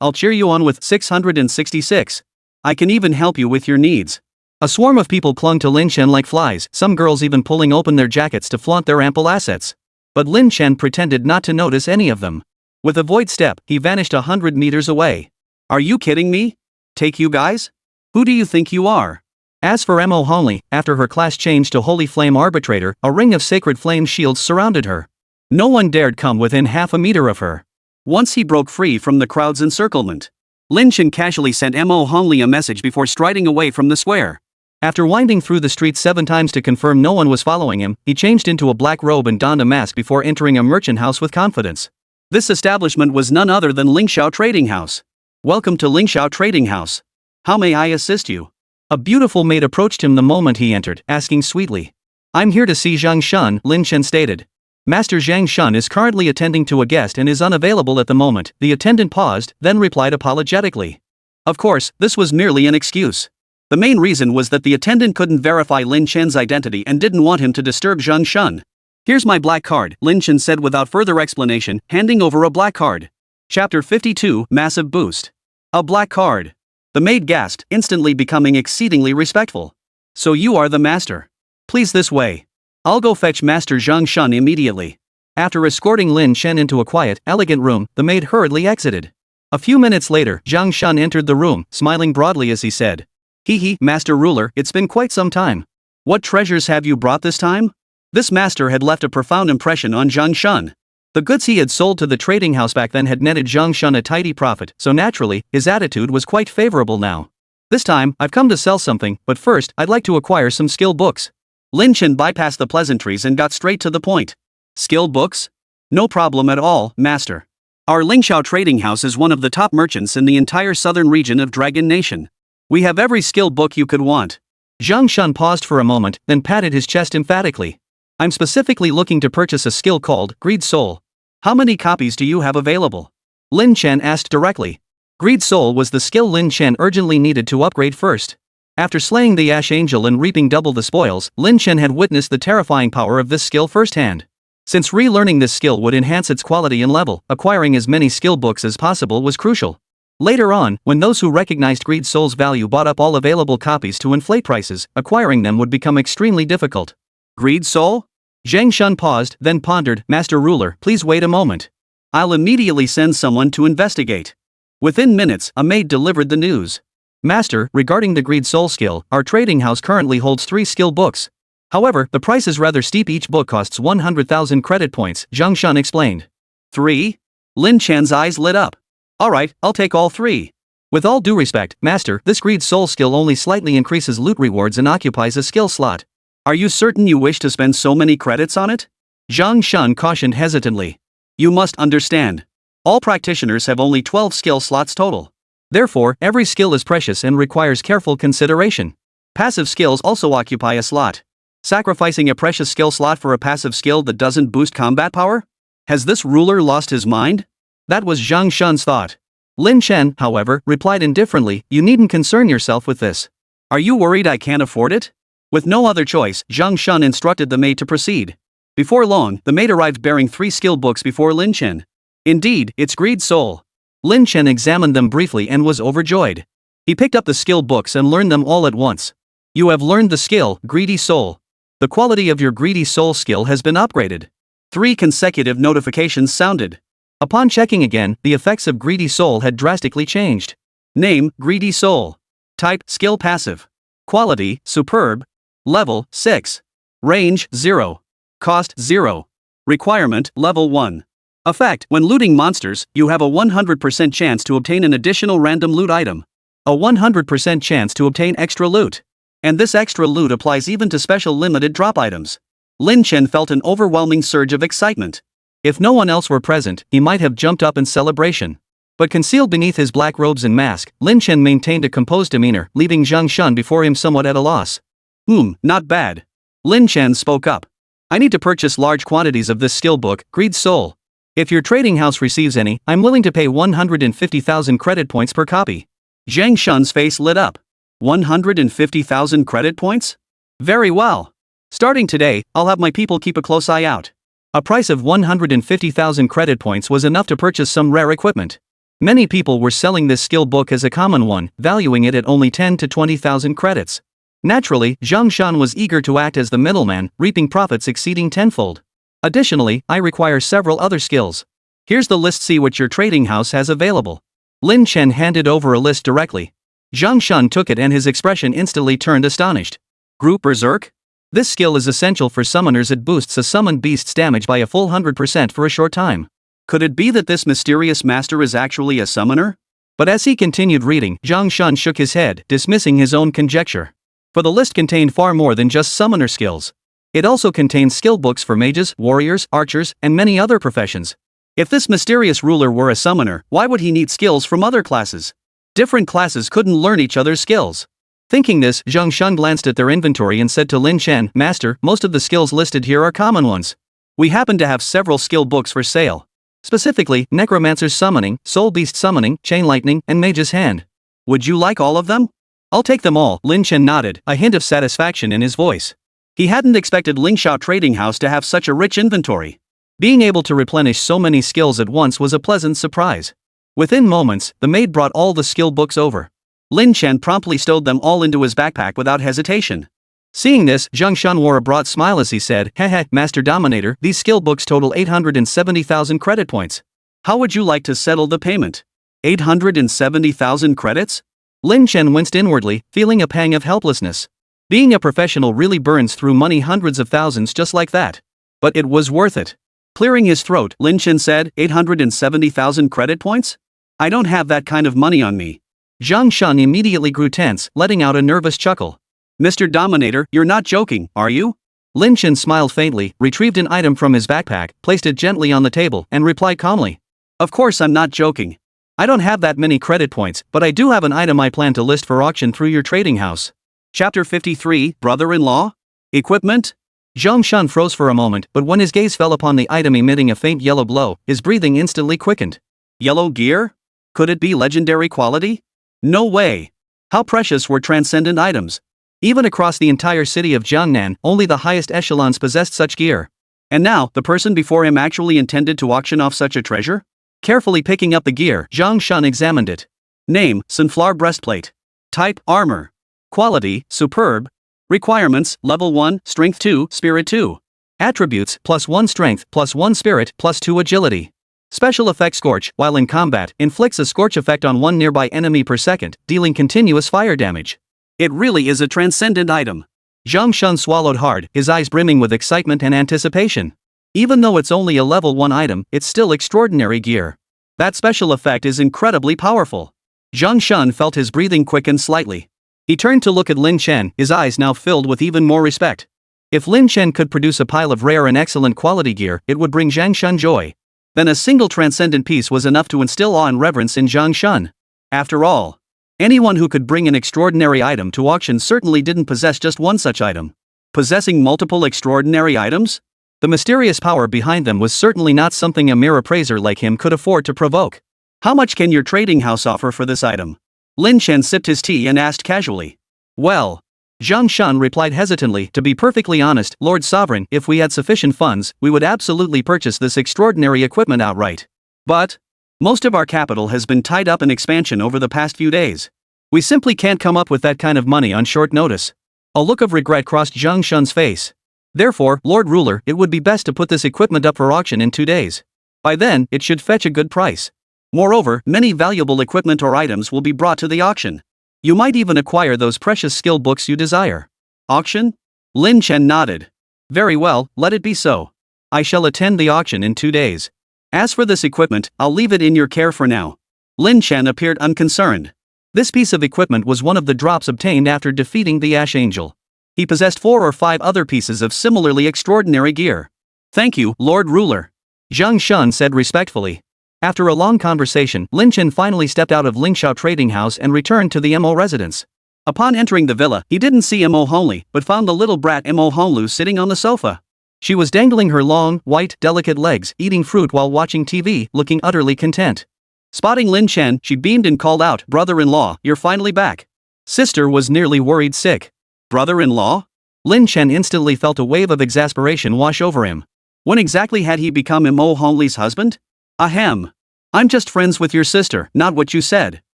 I'll cheer you on with 666. I can even help you with your needs. A swarm of people clung to Lin Chen like flies, some girls even pulling open their jackets to flaunt their ample assets. But Lin Chen pretended not to notice any of them. With a void step, he vanished 100 meters away. Are you kidding me? Take you guys? Who do you think you are? As for Mo Hongli, after her class changed to Holy Flame Arbitrator, a ring of sacred flame shields surrounded her. No one dared come within half a meter of her. Once he broke free from the crowd's encirclement, Lin Chen casually sent Mo Hongli a message before striding away from the square. After winding through the streets 7 times to confirm no one was following him, he changed into a black robe and donned a mask before entering a merchant house with confidence. This establishment was none other than Lingxiao Trading House. Welcome to Lingxiao Trading House. How may I assist you? A beautiful maid approached him the moment he entered, asking sweetly. I'm here to see Zhang Shun, Lin Chen stated. Master Zhang Shun is currently attending to a guest and is unavailable at the moment. The attendant paused, then replied apologetically. Of course, this was merely an excuse. The main reason was that the attendant couldn't verify Lin Chen's identity and didn't want him to disturb Zhang Shun. Here's my black card, Lin Chen said without further explanation, handing over a black card. Chapter 52, Massive Boost. A black card. The maid gasped, instantly becoming exceedingly respectful. So you are the master. Please this way. I'll go fetch Master Zhang Shun immediately. After escorting Lin Chen into a quiet, elegant room, the maid hurriedly exited. A few minutes later, Huang Xin entered the room, smiling broadly as he said, "Hee hee, Master Ruler, it's been quite some time. What treasures have you brought this time?" This master had left a profound impression on Huang Xin. The goods he had sold to the trading house back then had netted Huang Xin a tidy profit, so naturally, his attitude was quite favorable now. "This time, I've come to sell something, but first, I'd like to acquire some skill books." Lin Chen bypassed the pleasantries and got straight to the point. "Skill books? No problem at all, master. Our Lingxiao trading house is one of the top merchants in the entire southern region of Dragon Nation. We have every skill book you could want." Huang Xin paused for a moment, then patted his chest emphatically. "I'm specifically looking to purchase a skill called Greed Soul. How many copies do you have available?" Lin Chen asked directly. Greed Soul was the skill Lin Chen urgently needed to upgrade first. After slaying the Ash Angel and reaping double the spoils, Lin Chen had witnessed the terrifying power of this skill firsthand. Since relearning this skill would enhance its quality and level, acquiring as many skill books as possible was crucial. Later on, when those who recognized Greed Soul's value bought up all available copies to inflate prices, acquiring them would become extremely difficult. "Greed Soul?" Huang Xin paused, then pondered, "Master Ruler, please wait a moment. I'll immediately send someone to investigate." Within minutes, a maid delivered the news. "Master, regarding the Greed Soul skill, our trading house currently holds 3 skill books. However, the price is rather steep. Each book costs 100,000 credit points," Huang Xin explained. "3? Lin Chen's eyes lit up. "Alright, I'll take all 3. With all due respect, Master, this Greed Soul skill only slightly increases loot rewards and occupies a skill slot. Are you certain you wish to spend so many credits on it?" Huang Xin cautioned hesitantly. "You must understand. All practitioners have only 12 skill slots total. Therefore, every skill is precious and requires careful consideration. Passive skills also occupy a slot. Sacrificing a precious skill slot for a passive skill that doesn't boost combat power? Has this ruler lost his mind?" That was Huang Xin's thought. Lin Chen, however, replied indifferently, "You needn't concern yourself with this. Are you worried I can't afford it?" With no other choice, Huang Xin instructed the maid to proceed. Before long, the maid arrived bearing 3 skill books before Lin Chen. "Indeed, it's Greed Soul." Lin Chen examined them briefly and was overjoyed. He picked up the skill books and learned them all at once. "You have learned the skill, Greedy Soul. The quality of your Greedy Soul skill has been upgraded." 3 consecutive notifications sounded. Upon checking again, the effects of Greedy Soul had drastically changed. Name, Greedy Soul. Type, Skill Passive. Quality, Superb. Level, 6. Range, 0. Cost, 0. Requirement, Level 1. Effect, when looting monsters, you have a 100% chance to obtain an additional random loot item. A 100% chance to obtain extra loot. And this extra loot applies even to special limited drop items. Lin Chen felt an overwhelming surge of excitement. If no one else were present, he might have jumped up in celebration. But concealed beneath his black robes and mask, Lin Chen maintained a composed demeanor, leaving Huang Xin before him somewhat at a loss. Not bad." Lin Chen spoke up. "I need to purchase large quantities of this skill book, Greed Soul. If your trading house receives any, I'm willing to pay 150,000 credit points per copy." Huang Xin's face lit up. 150,000 credit points? Very well. Starting today, I'll have my people keep a close eye out. A price of 150,000 credit points was enough to purchase some rare equipment. Many people were selling this skill book as a common one, valuing it at only 10 to 20,000 credits. Naturally, Huang Xin was eager to act as the middleman, reaping profits exceeding tenfold. "Additionally, I require several other skills. Here's the list, see what your trading house has available." Lin Chen handed over a list directly. Huang Xin took it and his expression instantly turned astonished. Group Berserk? This skill is essential for summoners. It boosts a summoned beast's damage by a full 100% for a short time. Could it be that this mysterious master is actually a summoner? But as he continued reading, Huang Xin shook his head, dismissing his own conjecture. For the list contained far more than just summoner skills. It also contained skill books for mages, warriors, archers, and many other professions. If this mysterious ruler were a summoner, why would he need skills from other classes? Different classes couldn't learn each other's skills. Thinking this, Huang Xin glanced at their inventory and said to Lin Chen, "Master, most of the skills listed here are common ones. We happen to have several skill books for sale. Specifically, Necromancer's Summoning, Soul Beast Summoning, Chain Lightning, and Mage's Hand. Would you like all of them?" "I'll take them all," Lin Chen nodded, a hint of satisfaction in his voice. He hadn't expected Lingxiao Trading House to have such a rich inventory. Being able to replenish so many skills at once was a pleasant surprise. Within moments, the maid brought all the skill books over. Lin Chen promptly stowed them all into his backpack without hesitation. Seeing this, Zhang Shan wore a broad smile as he said, "Heh, Master Dominator, these skill books total 870,000 credit points. How would you like to settle the payment? 870,000 credits?" Lin Chen winced inwardly, feeling a pang of helplessness. Being a professional really burns through money hundreds of thousands just like that. But it was worth it. Clearing his throat, Lin Chen said, 870,000 credit points? I don't have that kind of money on me. Zhang Shan immediately grew tense, letting out a nervous chuckle. Mr. Dominator, you're not joking, are you? Lin Chen smiled faintly, retrieved an item from his backpack, placed it gently on the table, and replied calmly. Of course I'm not joking. I don't have that many credit points, but I do have an item I plan to list for auction through your trading house. Chapter 53, Brother-in-Law? Equipment? Zhang Shan froze for a moment, but when his gaze fell upon the item emitting a faint yellow glow, his breathing instantly quickened. Yellow gear? Could it be legendary quality? No way. How precious were transcendent items? Even across the entire city of Jiangnan, only the highest echelons possessed such gear. And now, the person before him actually intended to auction off such a treasure? Carefully picking up the gear, Zhang Shan examined it. Name, Sunflower Breastplate. Type, Armor. Quality, Superb. Requirements, Level 1, Strength 2, Spirit 2. Attributes, +1 Strength, +1 Spirit, +2 Agility. Special effect Scorch, while in combat, inflicts a scorch effect on one nearby enemy per second, dealing continuous fire damage. It really is a transcendent item. Zhang Shan swallowed hard, his eyes brimming with excitement and anticipation. Even though it's only a level 1 item, it's still extraordinary gear. That special effect is incredibly powerful. Zhang Shan felt his breathing quicken slightly. He turned to look at Lin Chen, his eyes now filled with even more respect. If Lin Chen could produce a pile of rare and excellent quality gear, it would bring Zhang Shan joy. Then a single transcendent piece was enough to instill awe and reverence in Zhang Shan. After all, anyone who could bring an extraordinary item to auction certainly didn't possess just one such item. Possessing multiple extraordinary items? The mysterious power behind them was certainly not something a mere appraiser like him could afford to provoke. How much can your trading house offer for this item? Lin Chen sipped his tea and asked casually. Well, Zhang Shan replied hesitantly, to be perfectly honest, Lord Sovereign, if we had sufficient funds, we would absolutely purchase this extraordinary equipment outright. But most of our capital has been tied up in expansion over the past few days. We simply can't come up with that kind of money on short notice. A look of regret crossed Zhang Shan's face. Therefore, Lord Ruler, it would be best to put this equipment up for auction in 2 days. By then, it should fetch a good price. Moreover, many valuable equipment or items will be brought to the auction. You might even acquire those precious skill books you desire. Auction? Lin Chen nodded. Very well, let it be so. I shall attend the auction in 2 days. As for this equipment, I'll leave it in your care for now. Lin Chen appeared unconcerned. This piece of equipment was one of the drops obtained after defeating the Ash Angel. He possessed 4 or 5 other pieces of similarly extraordinary gear. Thank you, Lord Ruler. Zhang Shan said respectfully. After a long conversation, Lin Chen finally stepped out of Lingxiao Trading House and returned to the Mo residence. Upon entering the villa, he didn't see Mo Hongli, but found the little brat Mo Honglu sitting on the sofa. She was dangling her long, white, delicate legs, eating fruit while watching TV, looking utterly content. Spotting Lin Chen, she beamed and called out, "Brother-in-law, you're finally back." Sister was nearly worried sick. Brother-in-law? Lin Chen instantly felt a wave of exasperation wash over him. When exactly had he become Mo Hongli's husband? Ahem. I'm just friends with your sister, not what you said.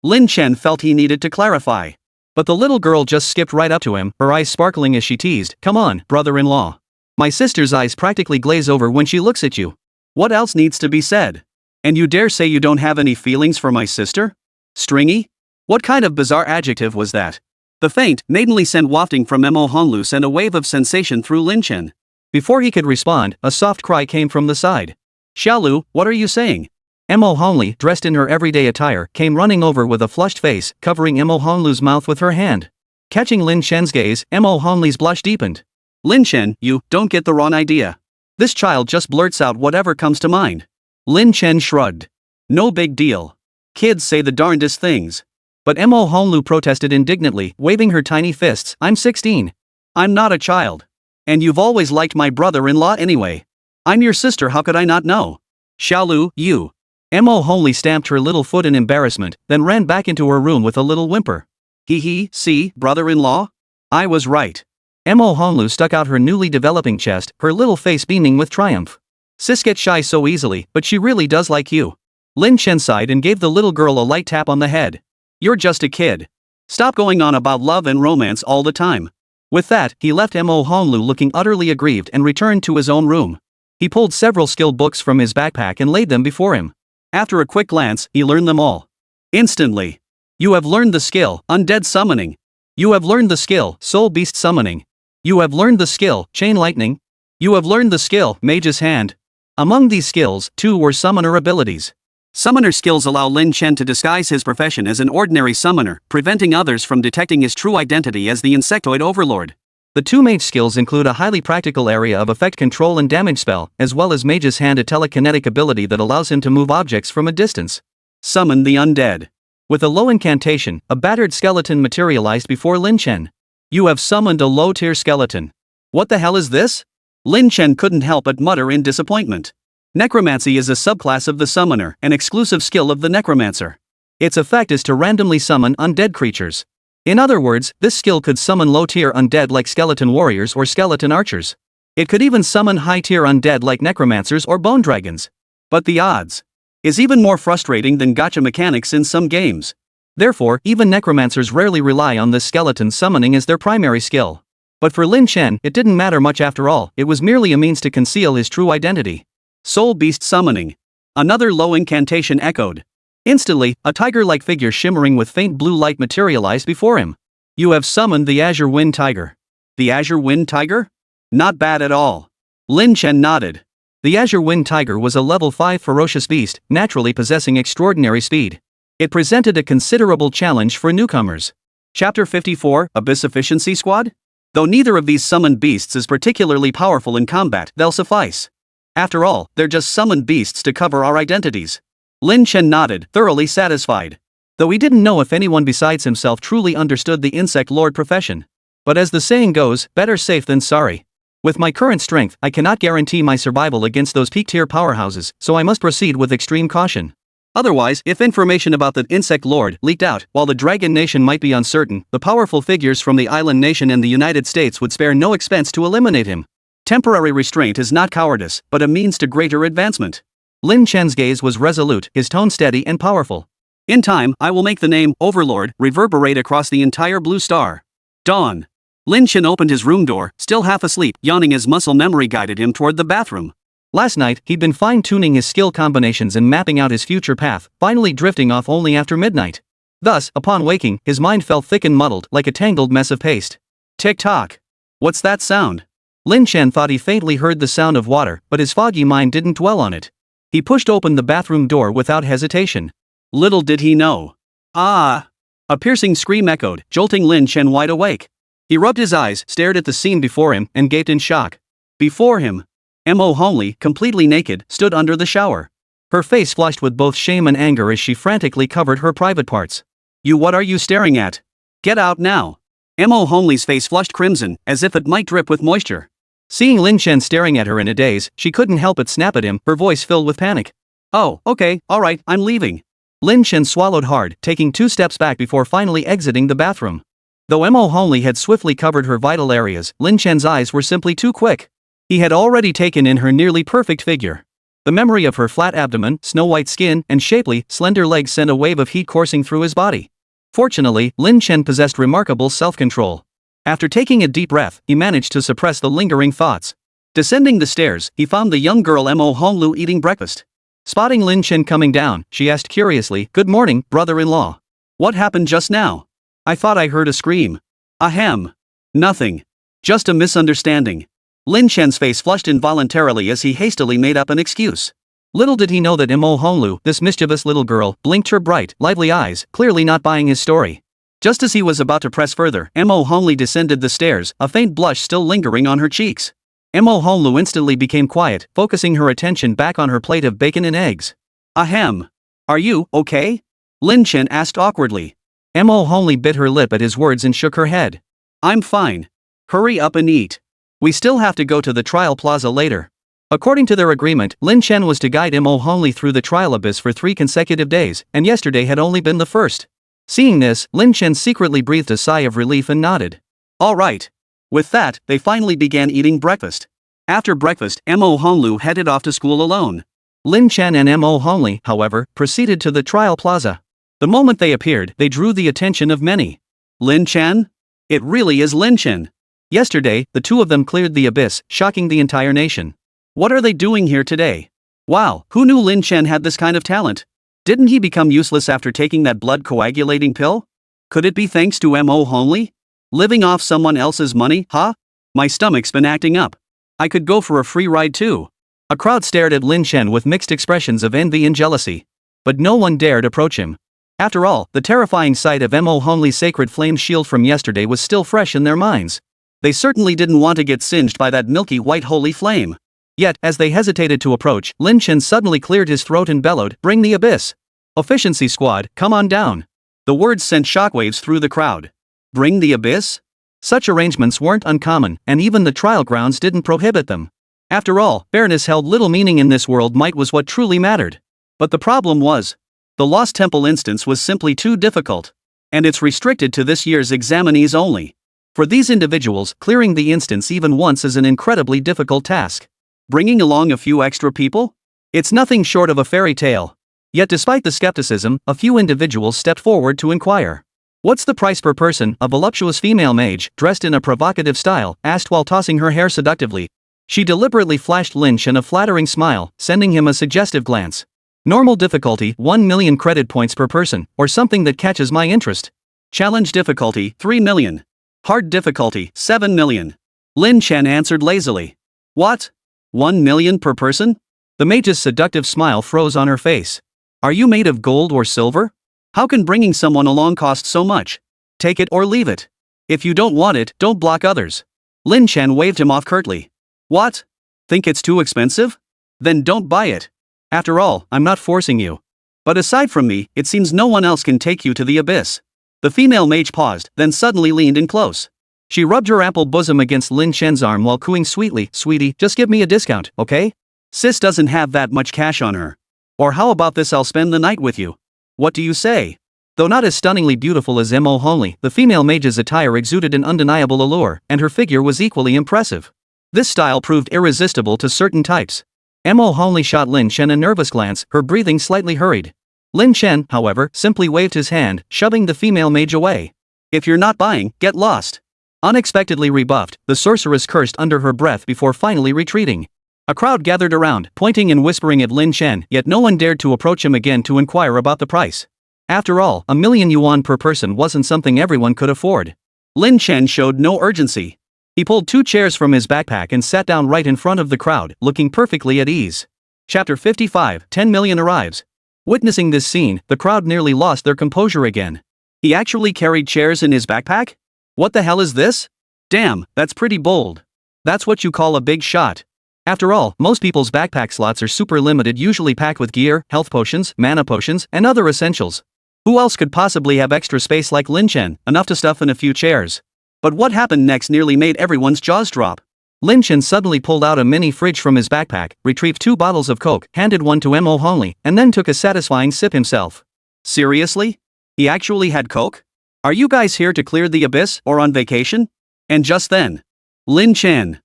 Lin Chen felt he needed to clarify. But the little girl just skipped right up to him, her eyes sparkling as she teased, "Come on, brother-in-law. My sister's eyes practically glaze over when she looks at you. What else needs to be said? And you dare say you don't have any feelings for my sister? Stringy? What kind of bizarre adjective was that?" The faint, maidenly scent wafting from Mo Honglu sent a wave of sensation through Lin Chen. Before he could respond, a soft cry came from the side. "Xiaolu, what are you saying?" Mo Hongli, dressed in her everyday attire, came running over with a flushed face, covering Mo Honglu's mouth with her hand. Catching Lin Chen's gaze, Mo Hongli's blush deepened. "Lin Chen, you don't get the wrong idea. This child just blurts out whatever comes to mind." Lin Chen shrugged. "No big deal. Kids say the darndest things." But Mo Honglu protested indignantly, waving her tiny fists, "I'm 16. I'm not a child. And you've always liked my brother-in-law anyway. I'm your sister, how could I not know?" "Xiaolu, you." Mo Hongli stamped her little foot in embarrassment, then ran back into her room with a little whimper. "Hee, see, brother-in-law? I was right." Mo Honglu stuck out her newly developing chest, her little face beaming with triumph. "Sis gets shy so easily, but she really does like you." Lin Chen sighed and gave the little girl a light tap on the head. "You're just a kid. Stop going on about love and romance all the time. With that, he left Mo Honglu looking utterly aggrieved and returned to his own room. He pulled several skill books from his backpack and laid them before him. After a quick glance, he learned them all. Instantly. You have learned the skill, Undead Summoning. You have learned the skill, Soul Beast Summoning. You have learned the skill, Chain Lightning. You have learned the skill, Mage's Hand. Among these skills, 2 were summoner abilities. Summoner skills allow Lin Chen to disguise his profession as an ordinary summoner, preventing others from detecting his true identity as the insectoid overlord. The 2 mage skills include a highly practical area of effect control and damage spell, as well as Mage's Hand, a telekinetic ability that allows him to move objects from a distance. Summon the undead. With a low incantation, a battered skeleton materialized before Lin Chen. You have summoned a low-tier skeleton. What the hell is this? Lin Chen couldn't help but mutter in disappointment. Necromancy is a subclass of the summoner, an exclusive skill of the necromancer. Its effect is to randomly summon undead creatures. In other words, this skill could summon low-tier undead like skeleton warriors or skeleton archers. It could even summon high-tier undead like necromancers or bone dragons. But the odds is even more frustrating than gacha mechanics in some games. Therefore, even necromancers rarely rely on this skeleton summoning as their primary skill. But for Lin Chen, it didn't matter much after all, it was merely a means to conceal his true identity. Soul Beast Summoning. Another low incantation echoed. Instantly, a tiger-like figure shimmering with faint blue light materialized before him. You have summoned the Azure Wind Tiger. The Azure Wind Tiger? Not bad at all. Lin Chen nodded. The Azure Wind Tiger was a level 5 ferocious beast, naturally possessing extraordinary speed. It presented a considerable challenge for newcomers. Chapter 54, Abyss Efficiency Squad? Though neither of these summoned beasts is particularly powerful in combat, they'll suffice. After all, they're just summoned beasts to cover our identities. Lin Chen nodded, thoroughly satisfied. Though he didn't know if anyone besides himself truly understood the insect lord profession. But as the saying goes, better safe than sorry. With my current strength, I cannot guarantee my survival against those peak-tier powerhouses, so I must proceed with extreme caution. Otherwise, if information about the insect lord leaked out, while the Dragon Nation might be uncertain, the powerful figures from the Island Nation and the United States would spare no expense to eliminate him. Temporary restraint is not cowardice, but a means to greater advancement. Lin Chen's gaze was resolute, his tone steady and powerful. In time, I will make the name Overlord reverberate across the entire blue star. Dawn. Lin Chen opened his room door, still half asleep, yawning as muscle memory guided him toward the bathroom. Last night, he'd been fine-tuning his skill combinations and mapping out his future path, finally drifting off only after midnight. Thus, upon waking, his mind felt thick and muddled like a tangled mess of paste. Tick-tock. What's that sound? Lin Chen thought he faintly heard the sound of water, but his foggy mind didn't dwell on it. He pushed open the bathroom door without hesitation. Little did he know. Ah! A piercing scream echoed, jolting Lin Chen wide awake. He rubbed his eyes, stared at the scene before him, and gaped in shock. Before him, Mo Hongli, completely naked, stood under the shower. Her face flushed with both shame and anger as she frantically covered her private parts. What are you staring at? Get out now. Mo Hongli's face flushed crimson, as if it might drip with moisture. Seeing Lin Chen staring at her in a daze, she couldn't help but snap at him, her voice filled with panic. Oh, okay, alright, I'm leaving. Lin Chen swallowed hard, taking 2 steps back before finally exiting the bathroom. Though Mo Hongli had swiftly covered her vital areas, Lin Chen's eyes were simply too quick. He had already taken in her nearly perfect figure. The memory of her flat abdomen, snow-white skin, and shapely, slender legs sent a wave of heat coursing through his body. Fortunately, Lin Chen possessed remarkable self-control. After taking a deep breath, he managed to suppress the lingering thoughts. Descending the stairs, he found the young girl Mo Honglu eating breakfast. Spotting Lin Chen coming down, she asked curiously, "Good morning, brother-in-law. What happened just now? I thought I heard a scream." Ahem. Nothing. Just a misunderstanding. Lin Chen's face flushed involuntarily as he hastily made up an excuse. Little did he know that Mo Honglu, this mischievous little girl, blinked her bright, lively eyes, clearly not buying his story. Just as he was about to press further, Mo Hongli descended the stairs, a faint blush still lingering on her cheeks. Mo Honglu instantly became quiet, focusing her attention back on her plate of bacon and eggs. Ahem. Are you okay? Lin Chen asked awkwardly. Mo Hongli bit her lip at his words and shook her head. I'm fine. Hurry up and eat. We still have to go to the trial plaza later. According to their agreement, Lin Chen was to guide Mo Hongli through the trial abyss for 3 consecutive days, and yesterday had only been the first. Seeing this, Lin Chen secretly breathed a sigh of relief and nodded. All right. With that, they finally began eating breakfast. After breakfast, Mo Honglu headed off to school alone. Lin Chen and Mo Hongli, however, proceeded to the trial plaza. The moment they appeared, they drew the attention of many. Lin Chen? It really is Lin Chen. Yesterday, the two of them cleared the abyss, shocking the entire nation. What are they doing here today? Wow, who knew Lin Chen had this kind of talent? Didn't he become useless after taking that blood coagulating pill? Could it be thanks to MO only? Living off someone else's money, huh? My stomach's been acting up. I could go for a free ride too. A crowd stared at Lin Chen with mixed expressions of envy and jealousy. But no one dared approach him. After all, the terrifying sight of MO Hongli's sacred flame shield from yesterday was still fresh in their minds. They certainly didn't want to get singed by that milky white holy flame. Yet, as they hesitated to approach, Lin Chen suddenly cleared his throat and bellowed, "Bring the abyss! Efficiency squad, come on down!" The words sent shockwaves through the crowd. Bring the abyss? Such arrangements weren't uncommon, and even the trial grounds didn't prohibit them. After all, fairness held little meaning in this world. Might was what truly mattered. But the problem was, the Lost Temple instance was simply too difficult. And it's restricted to this year's examinees only. For these individuals, clearing the instance even once is an incredibly difficult task. Bringing along a few extra people? It's nothing short of a fairy tale. Yet despite the skepticism, a few individuals stepped forward to inquire. What's the price per person? A voluptuous female mage, dressed in a provocative style, asked while tossing her hair seductively. She deliberately flashed Lin Chen a flattering smile, sending him a suggestive glance. Normal difficulty, 1 million credit points per person, or something that catches my interest. Challenge difficulty, 3 million. Hard difficulty, 7 million. Lin Chen answered lazily. What? 1 million per person? The mage's seductive smile froze on her face. Are you made of gold or silver? How can bringing someone along cost so much? Take it or leave it. If you don't want it, don't block others. Lin Chen waved him off curtly. What? Think it's too expensive? Then don't buy it. After all, I'm not forcing you. But aside from me, it seems no one else can take you to the abyss. The female mage paused, then suddenly leaned in close. She rubbed her ample bosom against Lin Chen's arm while cooing sweetly, "Sweetie, just give me a discount, okay? Sis doesn't have that much cash on her. Or how about this, I'll spend the night with you. What do you say?" Though not as stunningly beautiful as Mo Honli, the female mage's attire exuded an undeniable allure, and her figure was equally impressive. This style proved irresistible to certain types. Mo Honli shot Lin Chen a nervous glance, her breathing slightly hurried. Lin Chen, however, simply waved his hand, shoving the female mage away. "If you're not buying, get lost." Unexpectedly rebuffed, the sorceress cursed under her breath before finally retreating. A crowd gathered around, pointing and whispering at Lin Chen, yet no one dared to approach him again to inquire about the price. After all, 1 million yuan per person wasn't something everyone could afford. Lin Chen showed no urgency. He pulled 2 chairs from his backpack and sat down right in front of the crowd, looking perfectly at ease. Chapter 55, 10 million arrives. Witnessing this scene, the crowd nearly lost their composure again. He actually carried chairs in his backpack? What the hell is this? Damn, that's pretty bold. That's what you call a big shot. After all, most people's backpack slots are super limited, usually packed with gear, health potions, mana potions, and other essentials. Who else could possibly have extra space like Lin Chen, enough to stuff in a few chairs? But what happened next nearly made everyone's jaws drop. Lin Chen suddenly pulled out a mini fridge from his backpack, retrieved 2 bottles of Coke, handed one to Mo Honli, and then took a satisfying sip himself. Seriously? He actually had Coke? Are you guys here to clear the abyss, or on vacation? And just then, Lin Chen.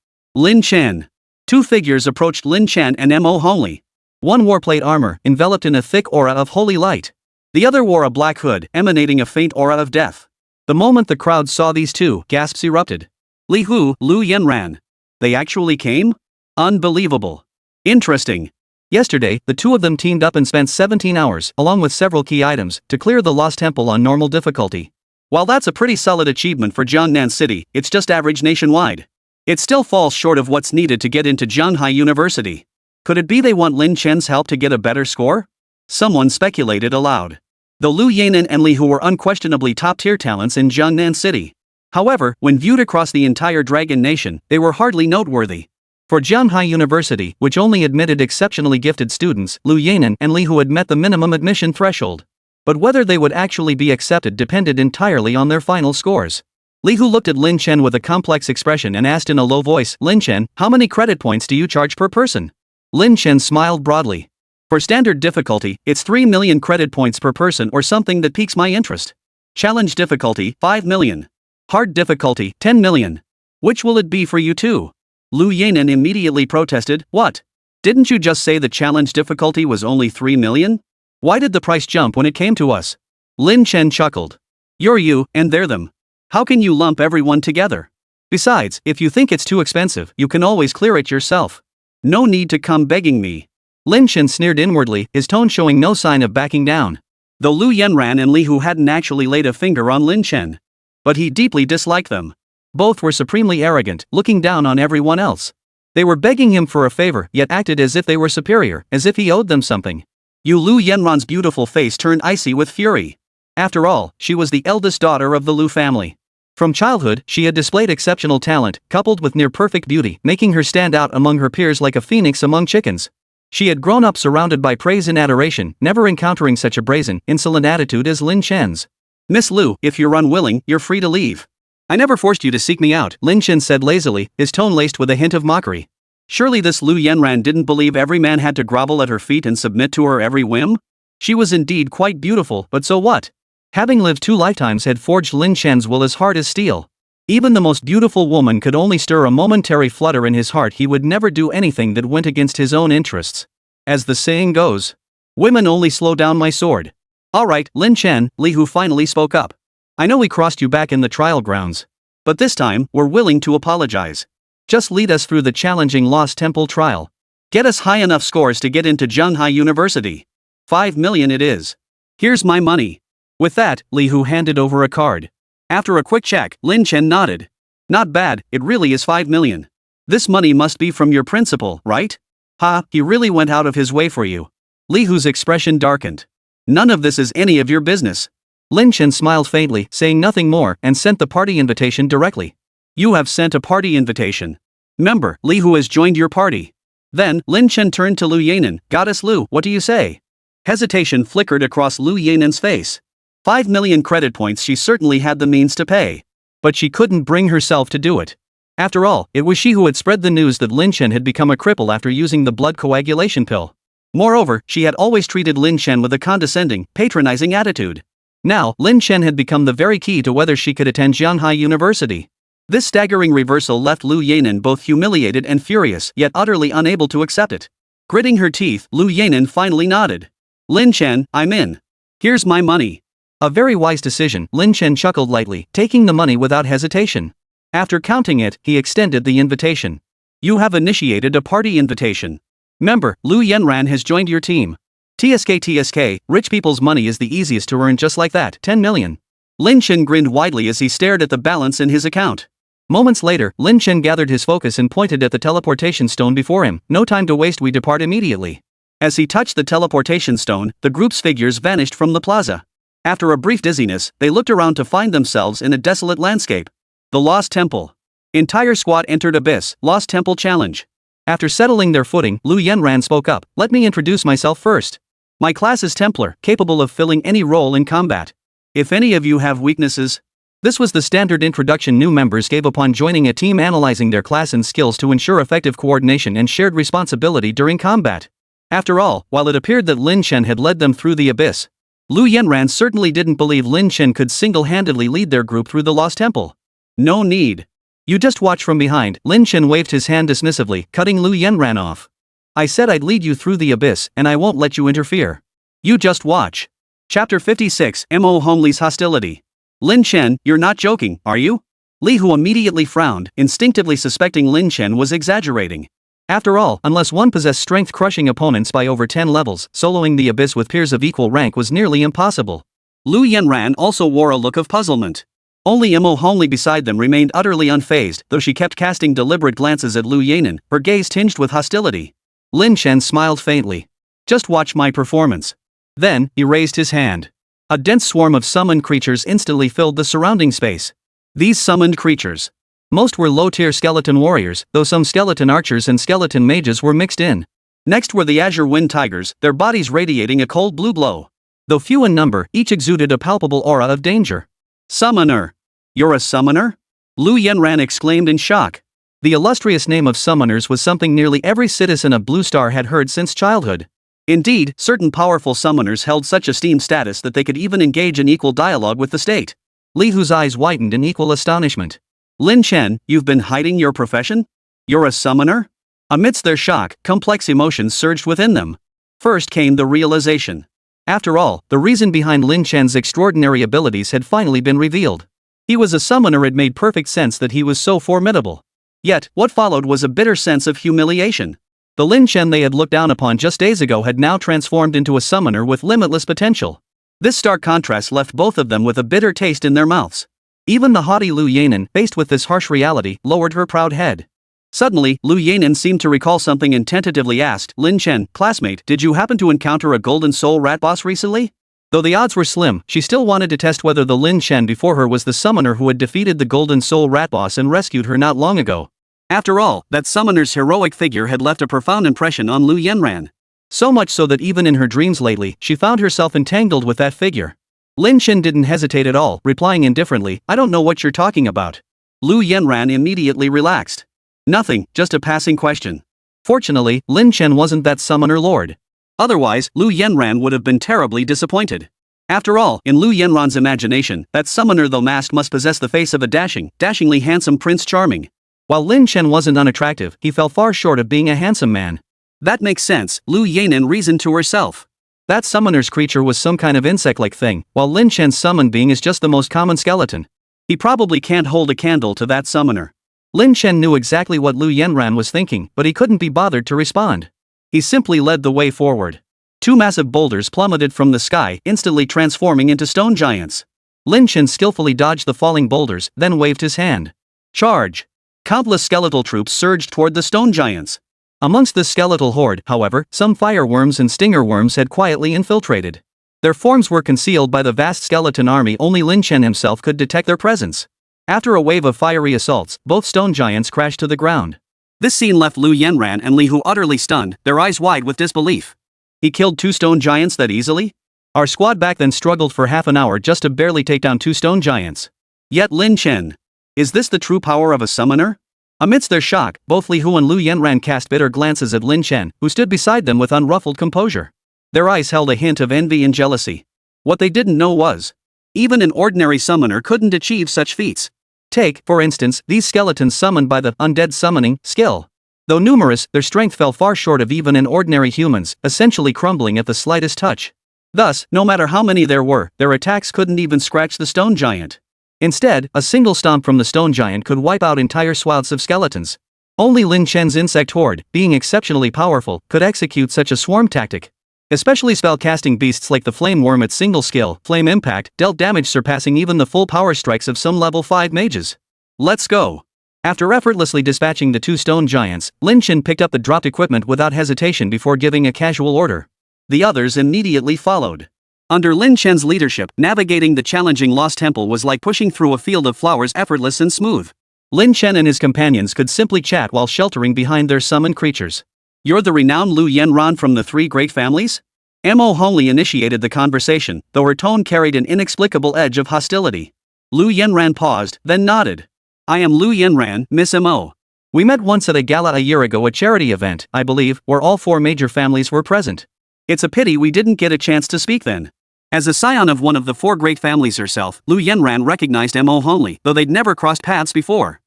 2 figures approached Lin Chen and Mo Honli. One wore plate armor, enveloped in a thick aura of holy light. The other wore a black hood, emanating a faint aura of death. The moment the crowd saw these 2, gasps erupted. Liu Yanran. They actually came? Unbelievable. Interesting. Yesterday, the 2 of them teamed up and spent 17 hours, along with several key items, to clear the Lost Temple on normal difficulty. While that's a pretty solid achievement for Jiangnan City, it's just average nationwide. It still falls short of what's needed to get into Zhanghai University. Could it be they want Lin Chen's help to get a better score? Someone speculated aloud. Though Liu Yanran and Li Hu were unquestionably top-tier talents in Jiangnan City. However, when viewed across the entire Dragon Nation, they were hardly noteworthy. For Zhanghai University, which only admitted exceptionally gifted students, Liu Yanran and Li Hu had met the minimum admission threshold. But whether they would actually be accepted depended entirely on their final scores. Li Hu looked at Lin Chen with a complex expression and asked in a low voice, "Lin Chen, how many credit points do you charge per person?" Lin Chen smiled broadly. "For standard difficulty, it's 3 million credit points per person or something that piques my interest. Challenge difficulty, 5 million. Hard difficulty, 10 million. Which will it be for you two?" Liu Yanran immediately protested, "What? Didn't you just say the challenge difficulty was only 3 million? Why did the price jump when it came to us?" Lin Chen chuckled. "You're you, and they're them. How can you lump everyone together? Besides, if you think it's too expensive, you can always clear it yourself. No need to come begging me. Lin Chen sneered inwardly, his tone showing no sign of backing down. Though Liu Yanran and Li Hu hadn't actually laid a finger on Lin Chen. But he deeply disliked them. Both were supremely arrogant, looking down on everyone else. They were begging him for a favor, yet acted as if they were superior, as if he owed them something. Liu Yanran's beautiful face turned icy with fury. After all, she was the eldest daughter of the Liu family. From childhood, she had displayed exceptional talent, coupled with near-perfect beauty, making her stand out among her peers like a phoenix among chickens. She had grown up surrounded by praise and adoration, never encountering such a brazen, insolent attitude as Lin Chen's. Miss Liu, if you're unwilling, you're free to leave. I never forced you to seek me out, Lin Chen said lazily, his tone laced with a hint of mockery. Surely this Liu Yanran didn't believe every man had to grovel at her feet and submit to her every whim? She was indeed quite beautiful, but so what? Having lived 2 lifetimes had forged Lin Chen's will as hard as steel. Even the most beautiful woman could only stir a momentary flutter in his heart. He would never do anything that went against his own interests. As the saying goes, women only slow down my sword. Alright, Lin Chen, Li Hu finally spoke up. I know we crossed you back in the trial grounds. But this time, we're willing to apologize. Just lead us through the challenging Lost Temple trial. Get us high enough scores to get into Zhonghai University. 5 million it is. Here's my money. With that, Li Hu handed over a card. After a quick check, Lin Chen nodded. Not bad, it really is 5 million. This money must be from your principal, right? Ha, he really went out of his way for you. Li Hu's expression darkened. None of this is any of your business. Lin Chen smiled faintly, saying nothing more, and sent the party invitation directly. You have sent a party invitation. Member, Li Hu has joined your party. Then, Lin Chen turned to Liu Yanran. Goddess Liu, what do you say? Hesitation flickered across Liu Yanran's face. 5 million credit points she certainly had the means to pay. But she couldn't bring herself to do it. After all, it was she who had spread the news that Lin Chen had become a cripple after using the blood coagulation pill. Moreover, she had always treated Lin Chen with a condescending, patronizing attitude. Now, Lin Chen had become the very key to whether she could attend Zhonghai University. This staggering reversal left Liu Yanran both humiliated and furious, yet utterly unable to accept it. Gritting her teeth, Liu Yanran finally nodded. Lin Chen, I'm in. Here's my money. A very wise decision, Lin Chen chuckled lightly, taking the money without hesitation. After counting it, he extended the invitation. You have initiated a party invitation. Member, Liu Yanran has joined your team. TSK, rich people's money is the easiest to earn just like that, 10 million. Lin Chen grinned widely as he stared at the balance in his account. Moments later, Lin Chen gathered his focus and pointed at the teleportation stone before him. No time to waste, we depart immediately. As he touched the teleportation stone, the group's figures vanished from the plaza. After a brief dizziness, they looked around to find themselves in a desolate landscape. The Lost Temple. Entire squad entered Abyss, Lost Temple Challenge. After settling their footing, Liu Yanran spoke up. Let me introduce myself first. My class is Templar, capable of filling any role in combat. If any of you have weaknesses. This was the standard introduction new members gave upon joining a team, analyzing their class and skills to ensure effective coordination and shared responsibility during combat. After all, while it appeared that Lin Chen had led them through the abyss, Liu Yanran certainly didn't believe Lin Chen could single-handedly lead their group through the Lost Temple. No need. You just watch from behind. Lin Chen waved his hand dismissively, cutting Liu Yanran off. I said I'd lead you through the abyss, and I won't let you interfere. You just watch. Chapter 56, Mo Homely's Hostility. Lin Chen, you're not joking, are you? Li Hu immediately frowned, instinctively suspecting Lin Chen was exaggerating. After all, unless one possessed strength, crushing opponents by over 10 levels, soloing the abyss with peers of equal rank was nearly impossible. Liu Yanran also wore a look of puzzlement. Only Mo Homely beside them remained utterly unfazed, though she kept casting deliberate glances at Liu Yanran, her gaze tinged with hostility. Lin Chen smiled faintly. Just watch my performance. Then, he raised his hand. A dense swarm of summoned creatures instantly filled the surrounding space. These summoned creatures. Most were low-tier skeleton warriors, though some skeleton archers and skeleton mages were mixed in. Next were the Azure Wind Tigers, their bodies radiating a cold blue glow. Though few in number, each exuded a palpable aura of danger. Summoner. You're a summoner? Liu Yanran exclaimed in shock. The illustrious name of summoners was something nearly every citizen of Blue Star had heard since childhood. Indeed, certain powerful summoners held such esteemed status that they could even engage in equal dialogue with the state. Li Hu's eyes widened in equal astonishment. Lin Chen, you've been hiding your profession? You're a summoner? Amidst their shock, complex emotions surged within them. First came the realization. After all, the reason behind Lin Chen's extraordinary abilities had finally been revealed. He was a summoner. It made perfect sense that he was so formidable. Yet, what followed was a bitter sense of humiliation. The Lin Chen they had looked down upon just days ago had now transformed into a summoner with limitless potential. This stark contrast left both of them with a bitter taste in their mouths. Even the haughty Liu Yanran, faced with this harsh reality, lowered her proud head. Suddenly, Liu Yanran seemed to recall something and tentatively asked, "Lin Chen, classmate, did you happen to encounter a golden soul rat boss recently?" Though the odds were slim, she still wanted to test whether the Lin Chen before her was the summoner who had defeated the golden soul rat boss and rescued her not long ago. After all, that summoner's heroic figure had left a profound impression on Liu Yanran. So much so that even in her dreams lately, she found herself entangled with that figure. Lin Chen didn't hesitate at all, replying indifferently, "I don't know what you're talking about." Liu Yanran immediately relaxed. "Nothing, just a passing question." Fortunately, Lin Chen wasn't that summoner lord. Otherwise, Liu Yanran would have been terribly disappointed. After all, in Liu Yanran's imagination, that summoner though masked must possess the face of a dashingly handsome Prince Charming. While Lin Chen wasn't unattractive, he fell far short of being a handsome man. That makes sense, Liu Yanran reasoned to herself. That summoner's creature was some kind of insect-like thing, while Lin Chen's summoned being is just the most common skeleton. He probably can't hold a candle to that summoner. Lin Chen knew exactly what Liu Yanran was thinking, but he couldn't be bothered to respond. He simply led the way forward. Two massive boulders plummeted from the sky, instantly transforming into stone giants. Lin Chen skillfully dodged the falling boulders, then waved his hand. Charge! Countless skeletal troops surged toward the stone giants. Amongst the skeletal horde, however, some fireworms and stinger worms had quietly infiltrated. Their forms were concealed by the vast skeleton army. Only Lin Chen himself could detect their presence. After a wave of fiery assaults, both stone giants crashed to the ground. This scene left Liu Yanran and Li Hu utterly stunned, their eyes wide with disbelief. He killed two stone giants that easily? Our squad back then struggled for half an hour just to barely take down two stone giants. Yet Lin Chen. Is this the true power of a summoner? Amidst their shock, both Li Hu and Liu Yanran cast bitter glances at Lin Chen, who stood beside them with unruffled composure. Their eyes held a hint of envy and jealousy. What they didn't know was, even an ordinary summoner couldn't achieve such feats. Take, for instance, these skeletons summoned by the undead summoning skill. Though numerous, their strength fell far short of even an ordinary human's, essentially crumbling at the slightest touch. Thus, no matter how many there were, their attacks couldn't even scratch the stone giant. Instead, a single stomp from the stone giant could wipe out entire swaths of skeletons. Only Lin Chen's insect horde, being exceptionally powerful, could execute such a swarm tactic. Especially spell-casting beasts like the flame worm at single skill, flame impact, dealt damage surpassing even the full power strikes of some level 5 mages. Let's go. After effortlessly dispatching the two stone giants, Lin Chen picked up the dropped equipment without hesitation before giving a casual order. The others immediately followed. Under Lin Chen's leadership, navigating the challenging Lost Temple was like pushing through a field of flowers, effortless and smooth. Lin Chen and his companions could simply chat while sheltering behind their summoned creatures. "You're the renowned Liu Yanran from the three great families?" Mo Hongli initiated the conversation, though her tone carried an inexplicable edge of hostility. Liu Yanran paused, then nodded. "I am Liu Yanran, Miss Mo. We met once at a gala a year ago, a charity event, I believe, where all four major families were present. It's a pity we didn't get a chance to speak then." As a scion of one of the four great families herself, Liu Yanran recognized Mo Hongli, though they'd never crossed paths before.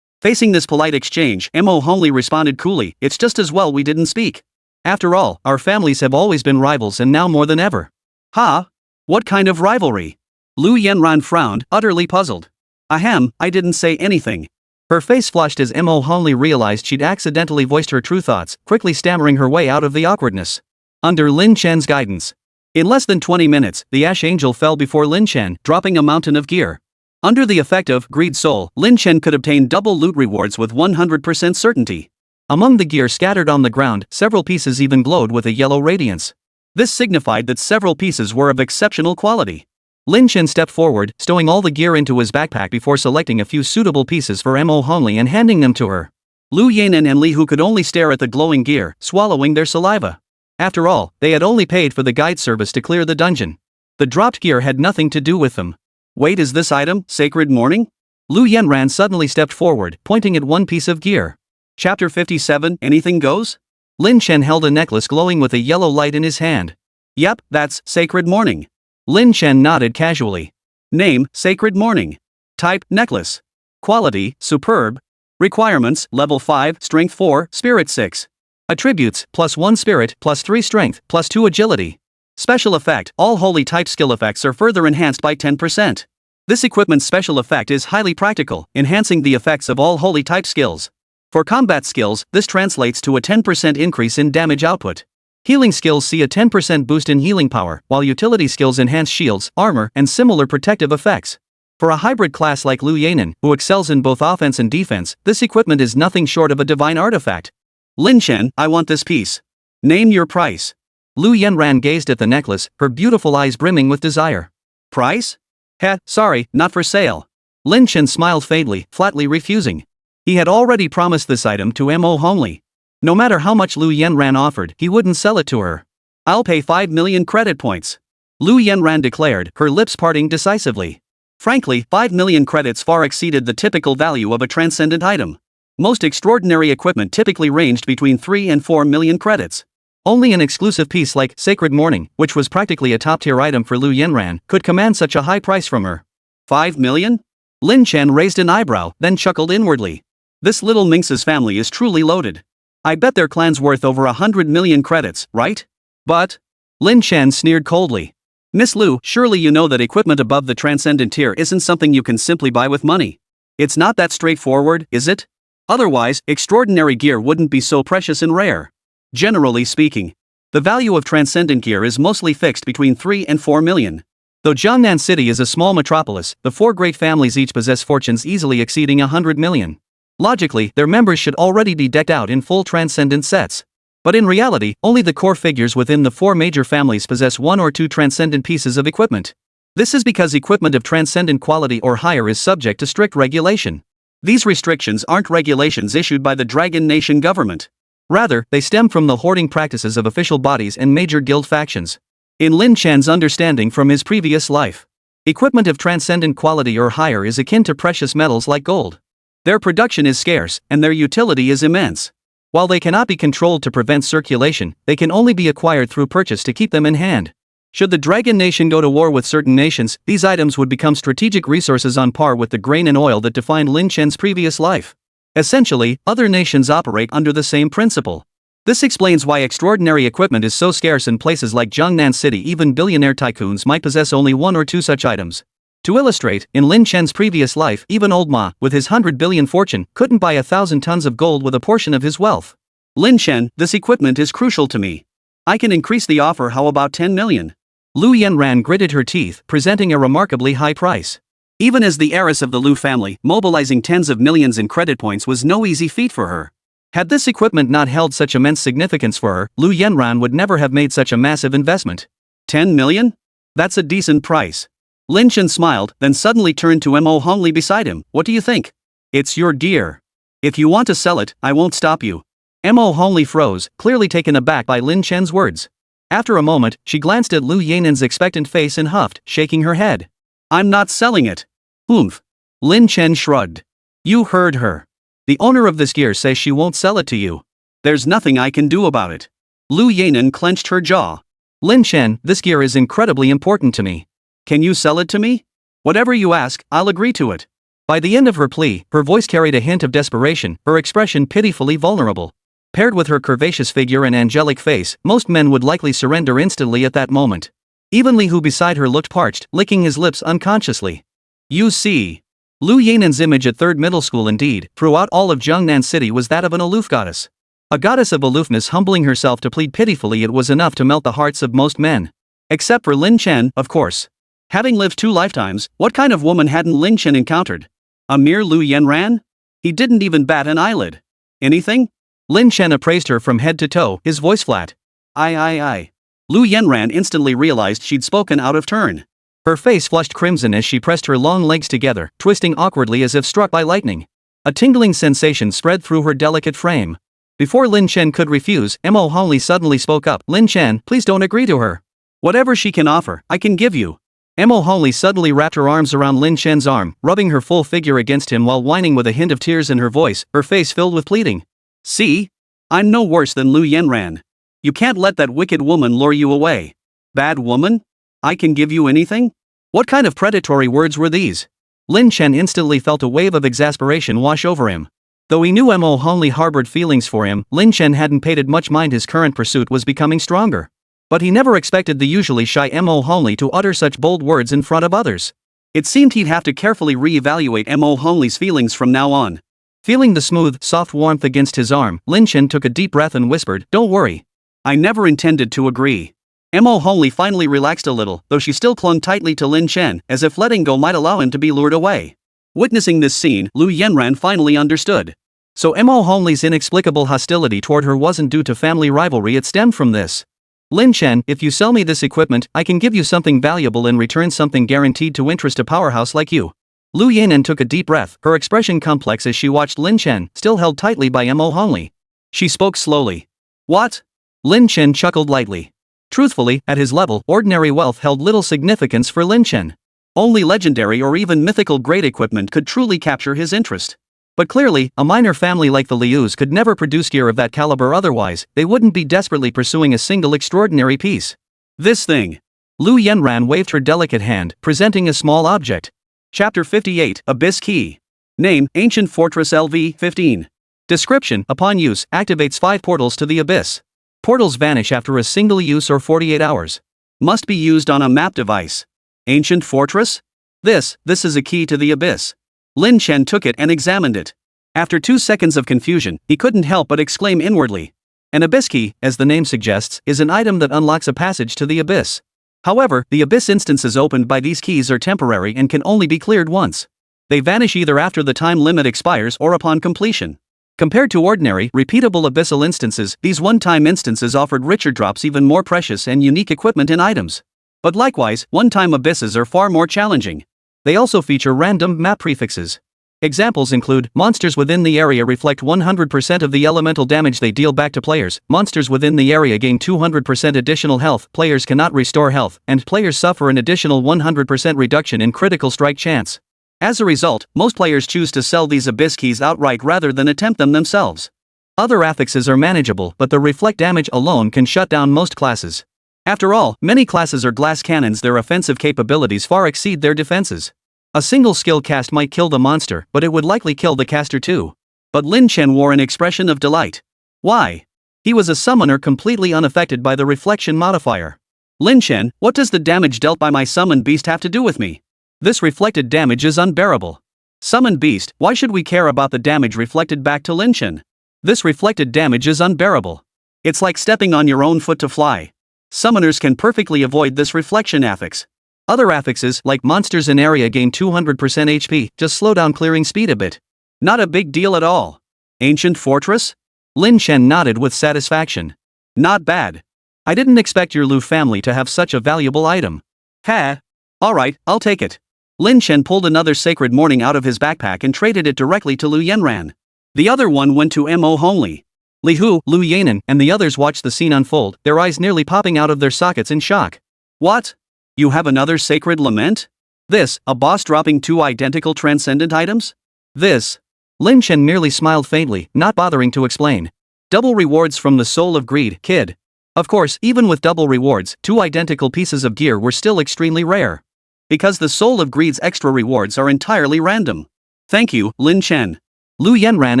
Facing this polite exchange, Mo Hongli responded coolly, "It's just as well we didn't speak. After all, our families have always been rivals and now more than ever." "Ha? What kind of rivalry?" Liu Yanran frowned, utterly puzzled. "Ahem, I didn't say anything." Her face flushed as Mo Hongli realized she'd accidentally voiced her true thoughts, quickly stammering her way out of the awkwardness. Under Lin Chen's guidance. In less than 20 minutes, the Ash Angel fell before Lin Chen, dropping a mountain of gear. Under the effect of Greed Soul, Lin Chen could obtain double loot rewards with 100% certainty. Among the gear scattered on the ground, several pieces even glowed with a yellow radiance. This signified that several pieces were of exceptional quality. Lin Chen stepped forward, stowing all the gear into his backpack before selecting a few suitable pieces for Mo Hongli and handing them to her. Liu Yanran and Li Hu could only stare at the glowing gear, swallowing their saliva. After all, they had only paid for the guide service to clear the dungeon. The dropped gear had nothing to do with them. "Wait, is this item, Sacred Morning?" Liu Yanran suddenly stepped forward, pointing at one piece of gear. Chapter 57, Anything Goes? Lin Chen held a necklace glowing with a yellow light in his hand. "Yep, that's Sacred Morning." Lin Chen nodded casually. "Name, Sacred Morning. Type, necklace. Quality, superb. Requirements, level 5, strength 4, spirit 6. Attributes, +1 spirit, +3 strength, +2 agility. Special effect, all holy type skill effects are further enhanced by 10%. This equipment's special effect is highly practical, enhancing the effects of all holy type skills. For combat skills, this translates to a 10% increase in damage output. Healing skills see a 10% boost in healing power, while utility skills enhance shields, armor, and similar protective effects. For a hybrid class like Liu Yanran, who excels in both offense and defense, this equipment is nothing short of a divine artifact. Lin Chen, I want this piece. Name your price. Liu Yanran gazed at the necklace, her beautiful eyes brimming with desire. Price? Heh, sorry, not for sale. Lin Chen smiled faintly, flatly refusing. He had already promised this item to Mo Hongli. No matter how much Liu Yanran offered, he wouldn't sell it to her. I'll pay 5 million credit points. Liu Yanran declared, her lips parting decisively. Frankly, 5 million credits far exceeded the typical value of a transcendent item. Most extraordinary equipment typically ranged between 3 and 4 million credits. Only an exclusive piece like Sacred Mourning, which was practically a top-tier item for Liu Yanran, could command such a high price from her. 5 million? Lin Chen raised an eyebrow, then chuckled inwardly. This little minx's family is truly loaded. I bet their clan's worth over 100 million credits, right? But? Lin Chen sneered coldly. Miss Liu, surely you know that equipment above the transcendent tier isn't something you can simply buy with money. It's not that straightforward, is it? Otherwise, extraordinary gear wouldn't be so precious and rare. Generally speaking, the value of transcendent gear is mostly fixed between 3 and 4 million. Though Jiangnan City is a small metropolis, the 4 great families each possess fortunes easily exceeding 100 million. Logically, their members should already be decked out in full transcendent sets. But in reality, only the core figures within the 4 major families possess 1 or 2 transcendent pieces of equipment. This is because equipment of transcendent quality or higher is subject to strict regulation. These restrictions aren't regulations issued by the Dragon Nation government. Rather, they stem from the hoarding practices of official bodies and major guild factions. In Lin Chen's understanding from his previous life, equipment of transcendent quality or higher is akin to precious metals like gold. Their production is scarce, and their utility is immense. While they cannot be controlled to prevent circulation, they can only be acquired through purchase to keep them in hand. Should the Dragon Nation go to war with certain nations, these items would become strategic resources on par with the grain and oil that defined Lin Chen's previous life. Essentially, other nations operate under the same principle. This explains why extraordinary equipment is so scarce in places like Jiangnan City. Even billionaire tycoons might possess only 1 or 2 such items. To illustrate, in Lin Chen's previous life, even old Ma, with his 100 billion fortune, couldn't buy 1,000 tons of gold with a portion of his wealth. Lin Chen, this equipment is crucial to me. I can increase the offer. How about 10 million? Liu Yanran gritted her teeth, presenting a remarkably high price. Even as the heiress of the Liu family, mobilizing tens of millions in credit points was no easy feat for her. Had this equipment not held such immense significance for her, Liu Yanran would never have made such a massive investment. 10 million? That's a decent price. Lin Chen smiled, then suddenly turned to Mo Hongli beside him. What do you think? It's your gear. If you want to sell it, I won't stop you. Mo Hongli froze, clearly taken aback by Lin Chen's words. After a moment, she glanced at Liu Yanran's expectant face and huffed, shaking her head. I'm not selling it. Oomph. Lin Chen shrugged. You heard her. The owner of this gear says she won't sell it to you. There's nothing I can do about it. Liu Yanran clenched her jaw. Lin Chen, this gear is incredibly important to me. Can you sell it to me? Whatever you ask, I'll agree to it. By the end of her plea, her voice carried a hint of desperation, her expression pitifully vulnerable. Paired with her curvaceous figure and angelic face, most men would likely surrender instantly at that moment. Even Li, who beside her looked parched, licking his lips unconsciously. You see. Liu Yanran's image at 3rd middle school indeed, throughout all of Jiangnan City, was that of an aloof goddess. A goddess of aloofness humbling herself to plead pitifully. It was enough to melt the hearts of most men. Except for Lin Chen, of course. Having lived 2 lifetimes, what kind of woman hadn't Lin Chen encountered? A mere Liu Yanran? He didn't even bat an eyelid. Anything? Lin Chen appraised her from head to toe, his voice flat. I. Liu Yanran instantly realized she'd spoken out of turn. Her face flushed crimson as she pressed her long legs together, twisting awkwardly as if struck by lightning. A tingling sensation spread through her delicate frame. Before Lin Chen could refuse, Mo Hongli suddenly spoke up. Lin Chen, please don't agree to her. Whatever she can offer, I can give you. Mo Hongli suddenly wrapped her arms around Lin Chen's arm, rubbing her full figure against him while whining with a hint of tears in her voice, her face filled with pleading. See? I'm no worse than Liu Yanran. You can't let that wicked woman lure you away. Bad woman? I can give you anything? What kind of predatory words were these? Lin Chen instantly felt a wave of exasperation wash over him. Though he knew Mo Hongli harbored feelings for him, Lin Chen hadn't paid much mind. His current pursuit was becoming stronger. But he never expected the usually shy Mo Hongli to utter such bold words in front of others. It seemed he'd have to carefully re-evaluate Mo Honglei's feelings from now on. Feeling the smooth, soft warmth against his arm, Lin Chen took a deep breath and whispered, "Don't worry. I never intended to agree." Mo Honglei finally relaxed a little, though she still clung tightly to Lin Chen, as if letting go might allow him to be lured away. Witnessing this scene, Liu Yanran finally understood. So Mo Honglei's inexplicable hostility toward her wasn't due to family rivalry, it stemmed from this. "Lin Chen, if you sell me this equipment, I can give you something valuable in return, something guaranteed to interest a powerhouse like you." Liu Yanran took a deep breath, her expression complex as she watched Lin Chen, still held tightly by Mo Honglei. She spoke slowly. "What?" Lin Chen chuckled lightly. Truthfully, at his level, ordinary wealth held little significance for Lin Chen. Only legendary or even mythical grade equipment could truly capture his interest. But clearly, a minor family like the Lius could never produce gear of that caliber, otherwise, they wouldn't be desperately pursuing a single extraordinary piece. "This thing." Liu Yanran waved her delicate hand, presenting a small object. Chapter 58, Abyss Key. Name, Ancient Fortress LV-15. Description, upon use, activates 5 portals to the Abyss. Portals vanish after a single use or 48 hours. Must be used on a map device. Ancient Fortress? This is a key to the Abyss. Lin Chen took it and examined it. After 2 seconds of confusion, he couldn't help but exclaim inwardly. An Abyss Key, as the name suggests, is an item that unlocks a passage to the Abyss. However, the Abyss instances opened by these keys are temporary and can only be cleared once. They vanish either after the time limit expires or upon completion. Compared to ordinary, repeatable abyssal instances, these one-time instances offered richer drops, even more precious and unique equipment and items. But likewise, one-time abysses are far more challenging. They also feature random map prefixes. Examples include, monsters within the area reflect 100% of the elemental damage they deal back to players, monsters within the area gain 200% additional health, players cannot restore health, and players suffer an additional 100% reduction in critical strike chance. As a result, most players choose to sell these abyss keys outright rather than attempt them themselves. Other affixes are manageable, but the reflect damage alone can shut down most classes. After all, many classes are glass cannons, their offensive capabilities far exceed their defenses. A single skill cast might kill the monster, but it would likely kill the caster too. But Lin Chen wore an expression of delight. Why? He was a summoner completely unaffected by the reflection modifier. "Lin Chen, what does the damage dealt by my summoned beast have to do with me? This reflected damage is unbearable." "Summoned beast, why should we care about the damage reflected back to Lin Chen? This reflected damage is unbearable. It's like stepping on your own foot to fly. Summoners can perfectly avoid this reflection affix. Other affixes, like monsters in area gain 200% HP, just slow down clearing speed a bit. Not a big deal at all." "Ancient Fortress?" Lin Chen nodded with satisfaction. "Not bad. I didn't expect your Liu family to have such a valuable item." "Ha! Alright, I'll take it." Lin Chen pulled another sacred morning out of his backpack and traded it directly to Liu Yanran. The other one went to Mo Honglei. Li Hu, Liu Yanran, and the others watched the scene unfold, their eyes nearly popping out of their sockets in shock. "What? You have another sacred lament? This, a boss dropping 2 identical transcendent items? This?" Lin Chen merely smiled faintly, not bothering to explain. "Double rewards from the Soul of Greed, kid." Of course, even with double rewards, 2 identical pieces of gear were still extremely rare. Because the Soul of Greed's extra rewards are entirely random. "Thank you, Lin Chen." Liu Yanran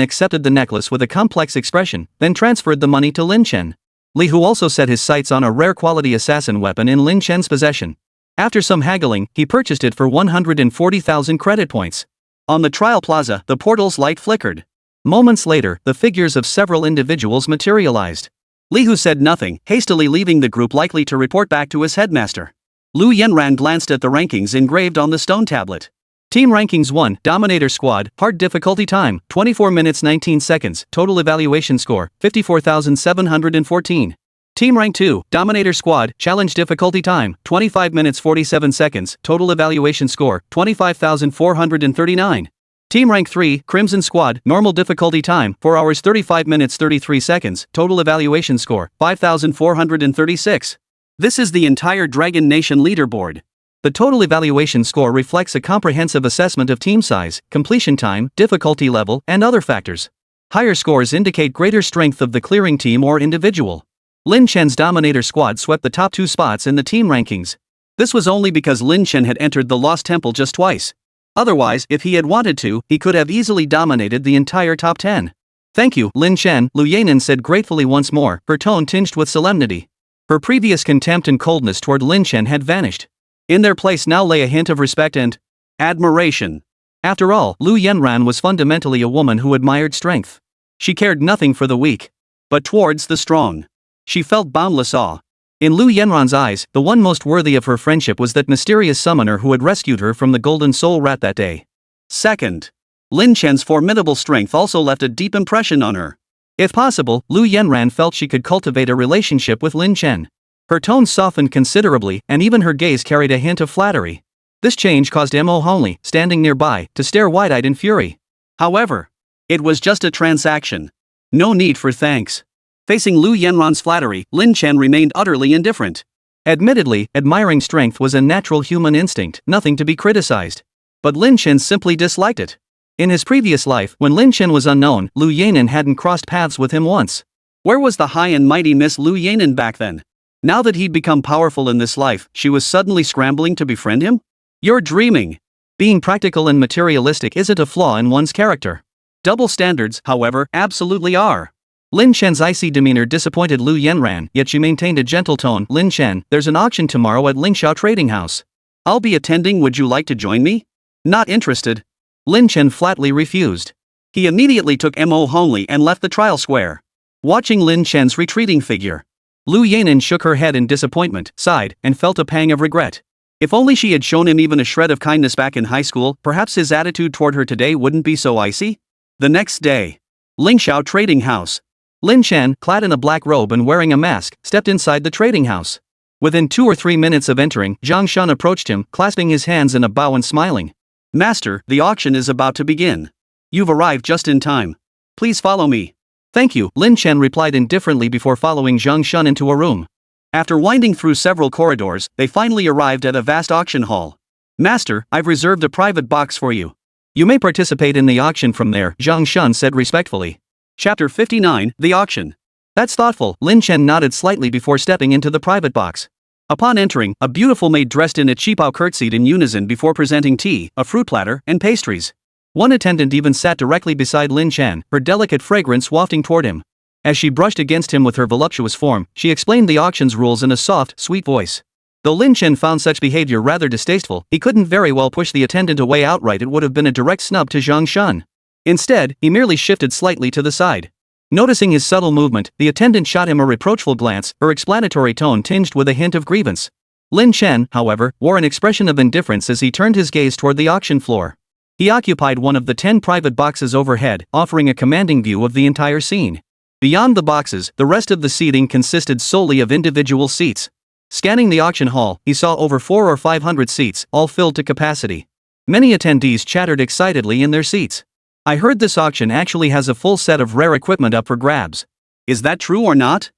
accepted the necklace with a complex expression, then transferred the money to Lin Chen. Li Hu also set his sights on a rare quality assassin weapon in Lin Chen's possession. After some haggling, he purchased it for 140,000 credit points. On the trial plaza, the portal's light flickered. Moments later, the figures of several individuals materialized. Li Hu said nothing, hastily leaving the group, likely to report back to his headmaster. Liu Yanran glanced at the rankings engraved on the stone tablet. Team Rankings 1, Dominator Squad, Hard Difficulty Time, 24 minutes 19 seconds, Total Evaluation Score, 54,714. Team Rank 2, Dominator Squad, Challenge Difficulty Time, 25 minutes 47 seconds, Total Evaluation Score, 25,439. Team Rank 3, Crimson Squad, Normal Difficulty Time, 4 hours 35 minutes 33 seconds, Total Evaluation Score, 5,436. This is the entire Dragon Nation leaderboard. The total evaluation score reflects a comprehensive assessment of team size, completion time, difficulty level, and other factors. Higher scores indicate greater strength of the clearing team or individual. Lin Chen's Dominator Squad swept the top 2 spots in the team rankings. This was only because Lin Chen had entered the Lost Temple just twice. Otherwise, if he had wanted to, he could have easily dominated the entire top 10. "Thank you, Lin Chen," Liu Yanran said gratefully once more, her tone tinged with solemnity. Her previous contempt and coldness toward Lin Chen had vanished. In their place now lay a hint of respect and Admiration. After all, Liu Yanran was fundamentally a woman who admired strength. She cared nothing for the weak, but towards the strong. She felt boundless awe. In Liu Yanran's eyes, the one most worthy of her friendship was that mysterious summoner who had rescued her from the golden soul rat that day. Second, Lin Chen's formidable strength also left a deep impression on her. If possible, Liu Yanran felt she could cultivate a relationship with Lin Chen. Her tone softened considerably, and even her gaze carried a hint of flattery. This change caused Mo Hongli, standing nearby, to stare wide-eyed in fury. However, it was just a transaction. No need for thanks. Facing Liu Yanran's flattery, Lin Chen remained utterly indifferent. Admittedly, admiring strength was a natural human instinct, nothing to be criticized. But Lin Chen simply disliked it. In his previous life, when Lin Chen was unknown, Liu Yanran hadn't crossed paths with him once. Where was the high and mighty Miss Liu Yanran back then? Now that he'd become powerful in this life, she was suddenly scrambling to befriend him? You're dreaming. Being practical and materialistic isn't a flaw in one's character. Double standards, however, absolutely are. Lin Chen's icy demeanor disappointed Liu Yanran, yet she maintained a gentle tone. Lin Chen, there's an auction tomorrow at Lingxiao Trading House. I'll be attending. Would you like to join me? Not interested. Lin Chen flatly refused. He immediately took Mo Hongli and left the trial square. Watching Lin Chen's retreating figure, Liu Yanran shook her head in disappointment, sighed, and felt a pang of regret. If only she had shown him even a shred of kindness back in high school, perhaps his attitude toward her today wouldn't be so icy. The next day, Lingxiao Trading House. Lin Chen, clad in a black robe and wearing a mask, stepped inside the trading house. Within 2 or 3 minutes of entering, Zhang Shan approached him, clasping his hands in a bow and smiling. Master, the auction is about to begin. You've arrived just in time. Please follow me. Thank you, Lin Chen replied indifferently before following Zhang Shan into a room. After winding through several corridors, they finally arrived at a vast auction hall. Master, I've reserved a private box for you. You may participate in the auction from there, Zhang Shan said respectfully. Chapter 59, The Auction. That's thoughtful, Lin Chen nodded slightly before stepping into the private box. Upon entering, a beautiful maid dressed in a qipao curtsied in unison before presenting tea, a fruit platter, and pastries. One attendant even sat directly beside Lin Chen, her delicate fragrance wafting toward him. As she brushed against him with her voluptuous form, she explained the auction's rules in a soft, sweet voice. Though Lin Chen found such behavior rather distasteful, he couldn't very well push the attendant away outright. It would have been a direct snub to Zhang Shan. Instead, he merely shifted slightly to the side. Noticing his subtle movement, the attendant shot him a reproachful glance, her explanatory tone tinged with a hint of grievance. Lin Chen, however, wore an expression of indifference as he turned his gaze toward the auction floor. He occupied one of the 10 private boxes overhead, offering a commanding view of the entire scene. Beyond the boxes, the rest of the seating consisted solely of individual seats. Scanning the auction hall, he saw over 400 or 500 seats, all filled to capacity. Many attendees chattered excitedly in their seats. I heard this auction actually has a full set of rare equipment up for grabs. Is that true or not?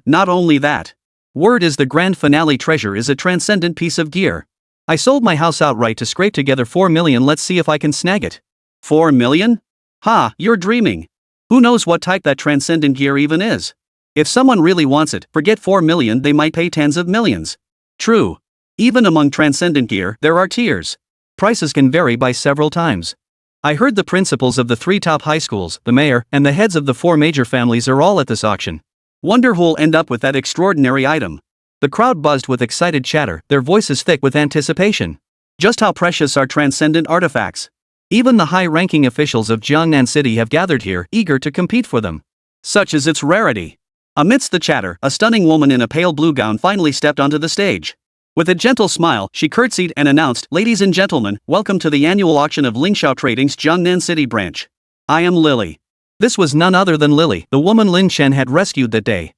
Not only that. Word is the grand finale treasure is a transcendent piece of gear. I sold my house outright to scrape together 4 million. Let's see if I can snag it. 4 million? Ha, you're dreaming. Who knows what type that transcendent gear even is? If someone really wants it, forget 4 million, they might pay tens of millions. True. Even among transcendent gear, there are tiers. Prices can vary by several times. I heard the principals of the 3 top high schools, the mayor, and the heads of the 4 major families are all at this auction. Wonder who'll end up with that extraordinary item. The crowd buzzed with excited chatter, their voices thick with anticipation. Just how precious are transcendent artifacts? Even the high-ranking officials of Jiangnan City have gathered here, eager to compete for them. Such is its rarity. Amidst the chatter, a stunning woman in a pale blue gown finally stepped onto the stage. With a gentle smile, she curtsied and announced, "Ladies and gentlemen, welcome to the annual auction of Lingxiao Trading's Jiangnan City branch. I am Lily." This was none other than Lily, the woman Lin Chen had rescued that day.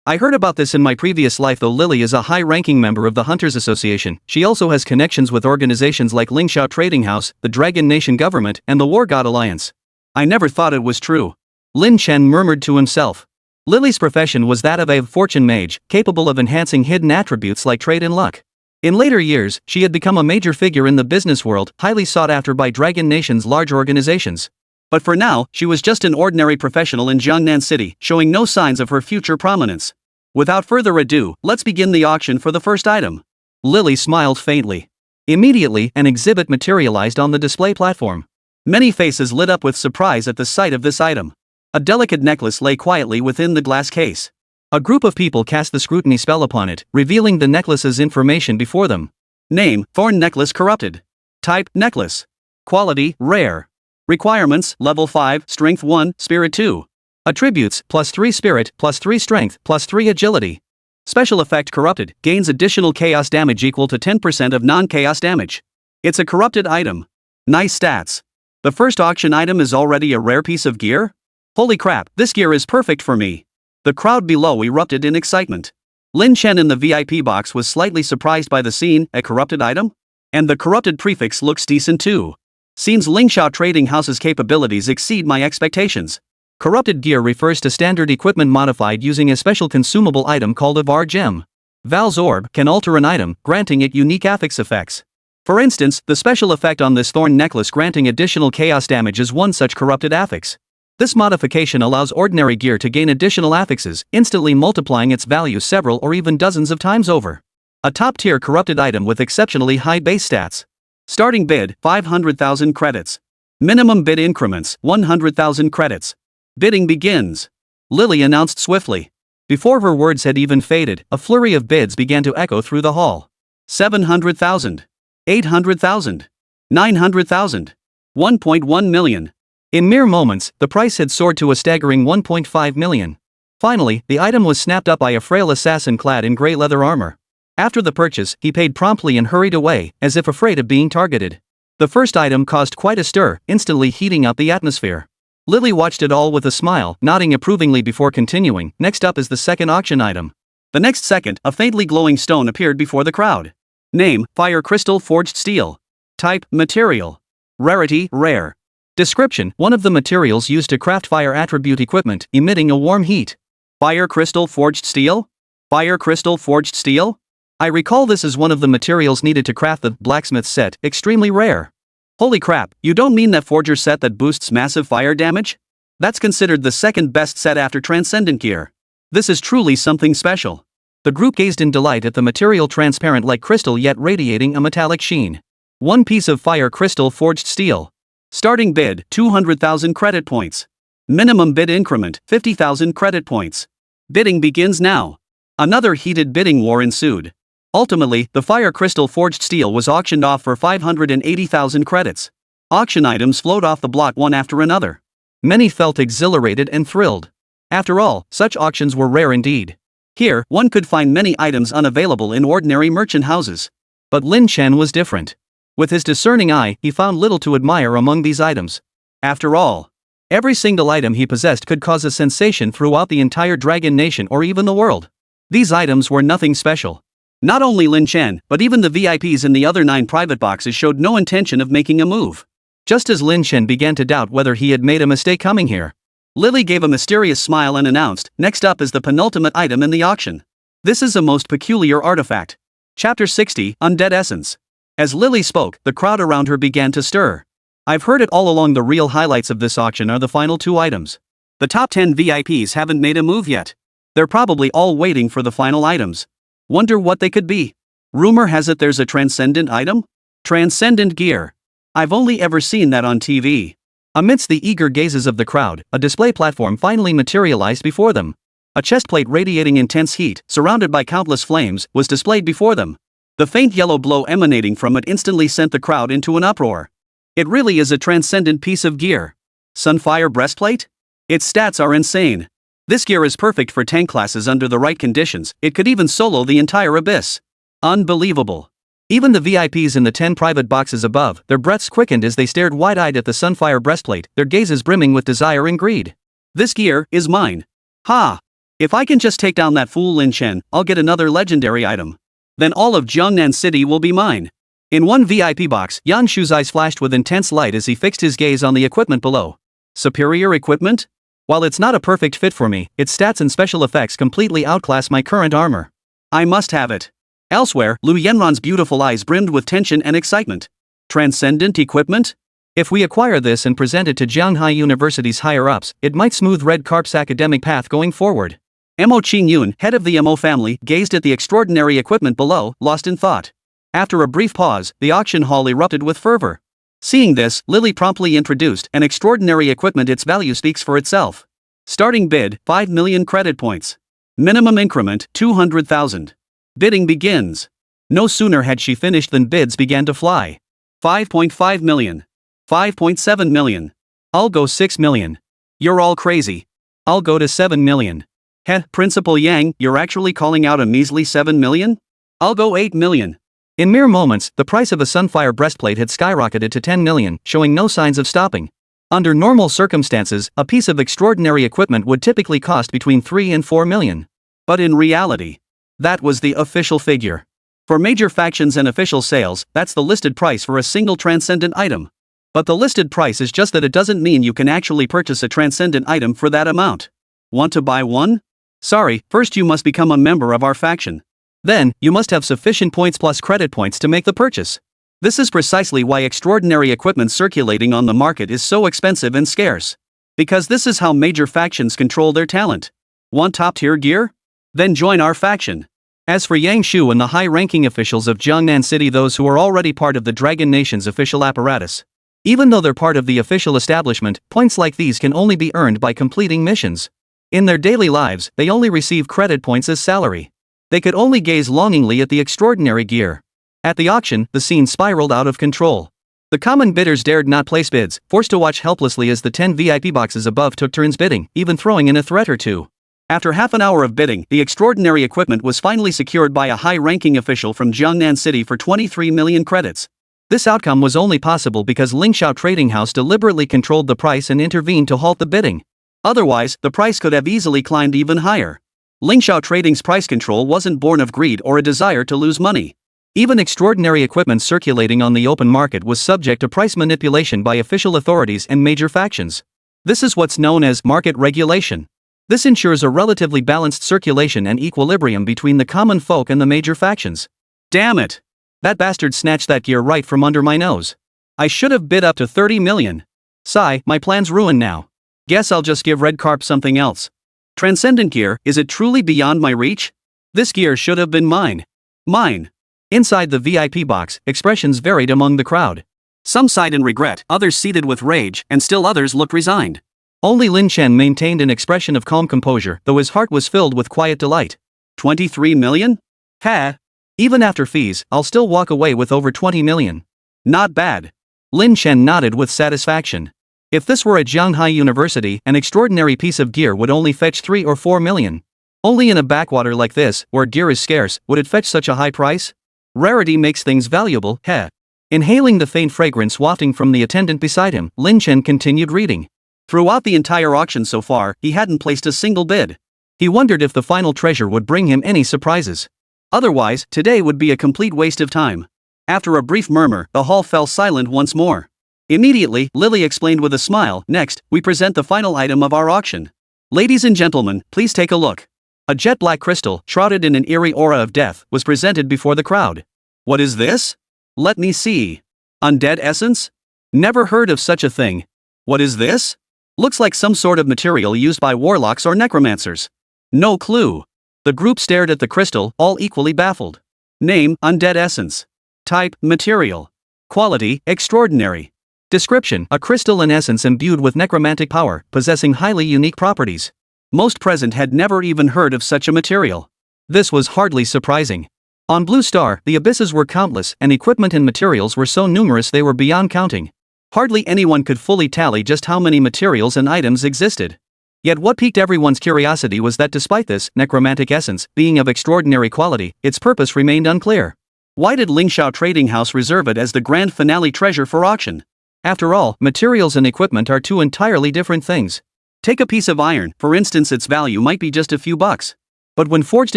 I heard about this in my previous life. Though Lily is a high-ranking member of the Hunters Association, she also has connections with organizations like Lingxiao Trading House, the Dragon Nation Government, and the War God Alliance. I never thought it was true. Lin Chen murmured to himself. Lily's profession was that of a fortune mage, capable of enhancing hidden attributes like trade and luck. In later years, she had become a major figure in the business world, highly sought after by Dragon Nation's large organizations. But for now, she was just an ordinary professional in Jiangnan City, showing no signs of her future prominence. Without further ado, let's begin the auction for the first item. Lily smiled faintly. Immediately, an exhibit materialized on the display platform. Many faces lit up with surprise at the sight of this item. A delicate necklace lay quietly within the glass case. A group of people cast the scrutiny spell upon it, revealing the necklace's information before them. Name, Thorn Necklace Corrupted. Type, necklace. Quality, rare. Requirements, level 5, strength 1, spirit 2. Attributes, +3 spirit, +3 strength, +3 agility. Special effect corrupted, gains additional chaos damage equal to 10% of non-chaos damage. It's a corrupted item. Nice stats. The first auction item is already a rare piece of gear? Holy crap, this gear is perfect for me. The crowd below erupted in excitement. Lin Chen in the VIP box was slightly surprised by the scene, a corrupted item? And the corrupted prefix looks decent too. Seems Lingsha Trading House's capabilities exceed my expectations. Corrupted gear refers to standard equipment modified using a special consumable item called a VAR gem. Val's orb can alter an item, granting it unique affix effects. For instance, the special effect on this thorn necklace granting additional chaos damage is one such corrupted affix. This modification allows ordinary gear to gain additional affixes, instantly multiplying its value several or even dozens of times over. A top-tier corrupted item with exceptionally high base stats. Starting bid, 500,000 credits. Minimum bid increments, 100,000 credits. Bidding begins. Lily announced swiftly. Before her words had even faded, a flurry of bids began to echo through the hall. 700,000. 800,000. 900,000. 1.1 million. In mere moments, the price had soared to a staggering 1.5 million. Finally, the item was snapped up by a frail assassin clad in grey leather armor. After the purchase, he paid promptly and hurried away, as if afraid of being targeted. The first item caused quite a stir, instantly heating up the atmosphere. Lily watched it all with a smile, nodding approvingly before continuing. Next up is the second auction item. The next second, a faintly glowing stone appeared before the crowd. Name, Fire Crystal Forged Steel. Type, Material. Rarity, Rare. Description, one of the materials used to craft fire attribute equipment, emitting a warm heat. Fire Crystal Forged Steel? Fire Crystal Forged Steel? I recall this as one of the materials needed to craft the blacksmith set, extremely rare. Holy crap, you don't mean that forger set that boosts massive fire damage? That's considered the second best set after Transcendent Gear. This is truly something special. The group gazed in delight at the material transparent like crystal yet radiating a metallic sheen. One piece of fire crystal forged steel. Starting bid, 200,000 credit points. Minimum bid increment, 50,000 credit points. Bidding begins now. Another heated bidding war ensued. Ultimately, the fire crystal forged steel was auctioned off for 580,000 credits. Auction items flowed off the block one after another. Many felt exhilarated and thrilled. After all, such auctions were rare indeed. Here, one could find many items unavailable in ordinary merchant houses. But Lin Chen was different. With his discerning eye, he found little to admire among these items. After all, every single item he possessed could cause a sensation throughout the entire Dragon Nation or even the world. These items were nothing special. Not only Lin Chen, but even the VIPs in the other 9 private boxes showed no intention of making a move. Just as Lin Chen began to doubt whether he had made a mistake coming here, Lily gave a mysterious smile and announced, next up is the penultimate item in the auction. This is a most peculiar artifact. Chapter 60, Undead Essence. As Lily spoke, the crowd around her began to stir. I've heard it all along, the real highlights of this auction are the final 2 items. The top 10 VIPs haven't made a move yet. They're probably all waiting for the final items. Wonder what they could be. Rumor has it there's a transcendent item? Transcendent gear. I've only ever seen that on TV. Amidst the eager gazes of the crowd, a display platform finally materialized before them. A chestplate radiating intense heat, surrounded by countless flames, was displayed before them. The faint yellow glow emanating from it instantly sent the crowd into an uproar. It really is a transcendent piece of gear. Sunfire breastplate? Its stats are insane. This gear is perfect for tank classes under the right conditions. It could even solo the entire abyss. Unbelievable. Even the VIPs in the 10 private boxes above, their breaths quickened as they stared wide-eyed at the Sunfire breastplate, their gazes brimming with desire and greed. This gear is mine. Ha! If I can just take down that fool Lin Chen, I'll get another legendary item. Then all of Jiangnan City will be mine. In one VIP box, Yan Shu's eyes flashed with intense light as he fixed his gaze on the equipment below. Superior equipment? While it's not a perfect fit for me, its stats and special effects completely outclass my current armor. I must have it. Elsewhere, Liu Yanran's beautiful eyes brimmed with tension and excitement. Transcendent equipment? If we acquire this and present it to Jianghai University's higher-ups, it might smooth Red Carp's academic path going forward. Mo Qingyun, head of the Mo family, gazed at the extraordinary equipment below, lost in thought. After a brief pause, the auction hall erupted with fervor. Seeing this, Lily promptly introduced an extraordinary equipment. Its value speaks for itself. Starting bid, 5 million credit points. Minimum increment, 200,000. Bidding begins. No sooner had she finished than bids began to fly. 5.5 million. 5.7 million. I'll go 6 million. You're all crazy. I'll go to 7 million. Heh, Principal Yang, you're actually calling out a measly 7 million? I'll go 8 million. In mere moments, the price of a Sunfire breastplate had skyrocketed to 10 million, showing no signs of stopping. Under normal circumstances, a piece of extraordinary equipment would typically cost between 3 and 4 million. But in reality, that was the official figure. For major factions and official sales, that's the listed price for a single transcendent item. But the listed price is just that. It doesn't mean you can actually purchase a transcendent item for that amount. Want to buy one? Sorry, first you must become a member of our faction. Then, you must have sufficient points plus credit points to make the purchase. This is precisely why extraordinary equipment circulating on the market is so expensive and scarce. Because this is how major factions control their talent. Want top-tier gear? Then join our faction. As for Yang Shu and the high-ranking officials of Jiangnan City, those who are already part of the Dragon Nation's official apparatus, even though they're part of the official establishment, points like these can only be earned by completing missions. In their daily lives, they only receive credit points as salary. They could only gaze longingly at the extraordinary gear. At the auction, the scene spiraled out of control. The common bidders dared not place bids, forced to watch helplessly as the 10 VIP boxes above took turns bidding, even throwing in a threat or two. After half an hour of bidding, the extraordinary equipment was finally secured by a high-ranking official from Jiangnan City for 23 million credits. This outcome was only possible because Lingxiao Trading House deliberately controlled the price and intervened to halt the bidding. Otherwise, the price could have easily climbed even higher. Lingxiao Trading's price control wasn't born of greed or a desire to lose money. Even extraordinary equipment circulating on the open market was subject to price manipulation by official authorities and major factions. This is what's known as market regulation. This ensures a relatively balanced circulation and equilibrium between the common folk and the major factions. Damn it! That bastard snatched that gear right from under my nose. I should have bid up to 30 million. Sigh, my plan's ruined now. Guess I'll just give Red Carp something else. Transcendent gear, is it truly beyond my reach? This gear should have been mine. Mine. Inside the VIP box, expressions varied among the crowd. Some sighed in regret, others seethed with rage, and still others looked resigned. Only Lin Chen maintained an expression of calm composure, though his heart was filled with quiet delight. 23 million? Ha! Even after fees, I'll still walk away with over 20 million. Not bad. Lin Chen nodded with satisfaction. If this were at Zhanghai University, an extraordinary piece of gear would only fetch 3 or 4 million. Only in a backwater like this, where gear is scarce, would it fetch such a high price? Rarity makes things valuable, heh. Inhaling the faint fragrance wafting from the attendant beside him, Lin Chen continued reading. Throughout the entire auction so far, he hadn't placed a single bid. He wondered if the final treasure would bring him any surprises. Otherwise, today would be a complete waste of time. After a brief murmur, the hall fell silent once more. Immediately, Lily explained with a smile, "Next, we present the final item of our auction. Ladies and gentlemen, please take a look." A jet-black crystal, shrouded in an eerie aura of death, was presented before the crowd. "What is this? Let me see. Undead essence? Never heard of such a thing. What is this? Looks like some sort of material used by warlocks or necromancers. No clue." The group stared at the crystal, all equally baffled. Name, undead essence. Type, material. Quality, extraordinary. Description, a crystal in essence imbued with necromantic power, possessing highly unique properties. Most present had never even heard of such a material. This was hardly surprising. On Blue Star, the abysses were countless, and equipment and materials were so numerous they were beyond counting. Hardly anyone could fully tally just how many materials and items existed. Yet what piqued everyone's curiosity was that despite this necromantic essence being of extraordinary quality, its purpose remained unclear. Why did Lingxiao Trading House reserve it as the grand finale treasure for auction? After all, materials and equipment are two entirely different things. Take a piece of iron, for instance, its value might be just a few bucks. But when forged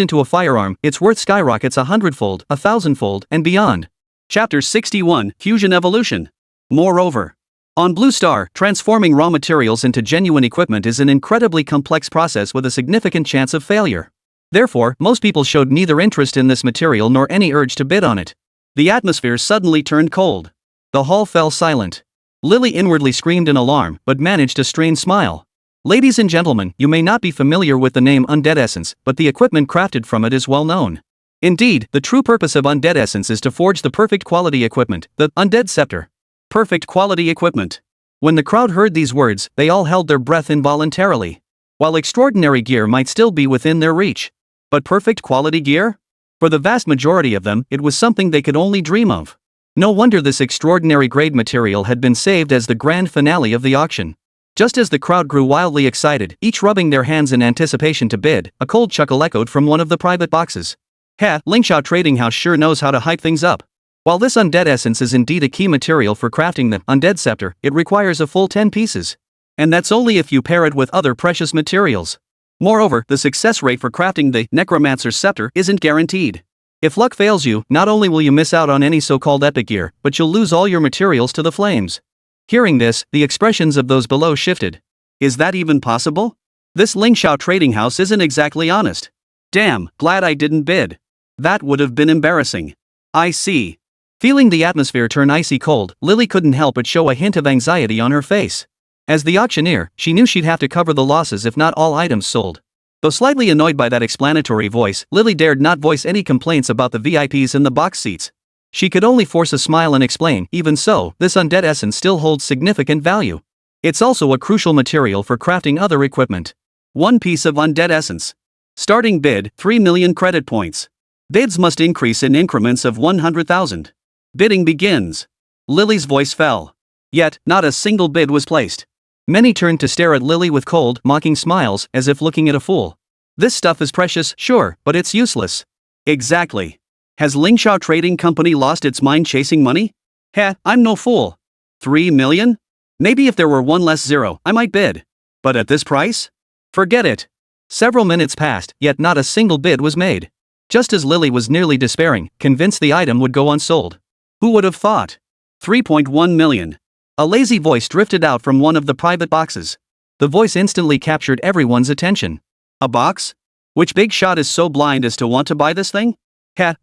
into a firearm, its worth skyrockets 100-fold, 1,000-fold, and beyond. Chapter 61, Fusion Evolution. Moreover, on Blue Star, transforming raw materials into genuine equipment is an incredibly complex process with a significant chance of failure. Therefore, most people showed neither interest in this material nor any urge to bid on it. The atmosphere suddenly turned cold. The hall fell silent. Lily inwardly screamed in alarm, but managed a strained smile. Ladies and gentlemen, you may not be familiar with the name Undead Essence, but the equipment crafted from it is well known. Indeed, the true purpose of Undead Essence is to forge the perfect quality equipment, the Undead Scepter. Perfect quality equipment. When the crowd heard these words, they all held their breath involuntarily. While extraordinary gear might still be within their reach. But perfect quality gear? For the vast majority of them, it was something they could only dream of. No wonder this extraordinary grade material had been saved as the grand finale of the auction. Just as the crowd grew wildly excited, each rubbing their hands in anticipation to bid, a cold chuckle echoed from one of the private boxes. Ling Qingxue Trading House sure knows how to hype things up. While this undead essence is indeed a key material for crafting the undead scepter, it requires a full 10 pieces. And that's only if you pair it with other precious materials. Moreover, the success rate for crafting the necromancer's scepter isn't guaranteed. If luck fails you, not only will you miss out on any so-called epic gear, but you'll lose all your materials to the flames. Hearing this, the expressions of those below shifted. Is that even possible? This Ling Qingxue Trading House isn't exactly honest. Damn, glad I didn't bid. That would have been embarrassing. I see. Feeling the atmosphere turn icy cold, Lily couldn't help but show a hint of anxiety on her face. As the auctioneer, she knew she'd have to cover the losses if not all items sold. Though slightly annoyed by that explanatory voice, Lily dared not voice any complaints about the VIPs in the box seats. She could only force a smile and explain, even so, this undead essence still holds significant value. It's also a crucial material for crafting other equipment. 1 piece of undead essence. Starting bid, 3 million credit points. Bids must increase in increments of 100,000. Bidding begins. Lily's voice fell. Yet, not a single bid was placed. Many turned to stare at Lily with cold, mocking smiles, as if looking at a fool. This stuff is precious, sure, but it's useless. Exactly. Has Ling Qingxue Trading Company lost its mind chasing money? I'm no fool. 3 million? Maybe if there were one less zero, I might bid. But at this price? Forget it. Several minutes passed, yet not a single bid was made. Just as Lily was nearly despairing, convinced the item would go unsold. Who would have thought? 3.1 million. A lazy voice drifted out from one of the private boxes. The voice instantly captured everyone's attention. A box? Which big shot is so blind as to want to buy this thing?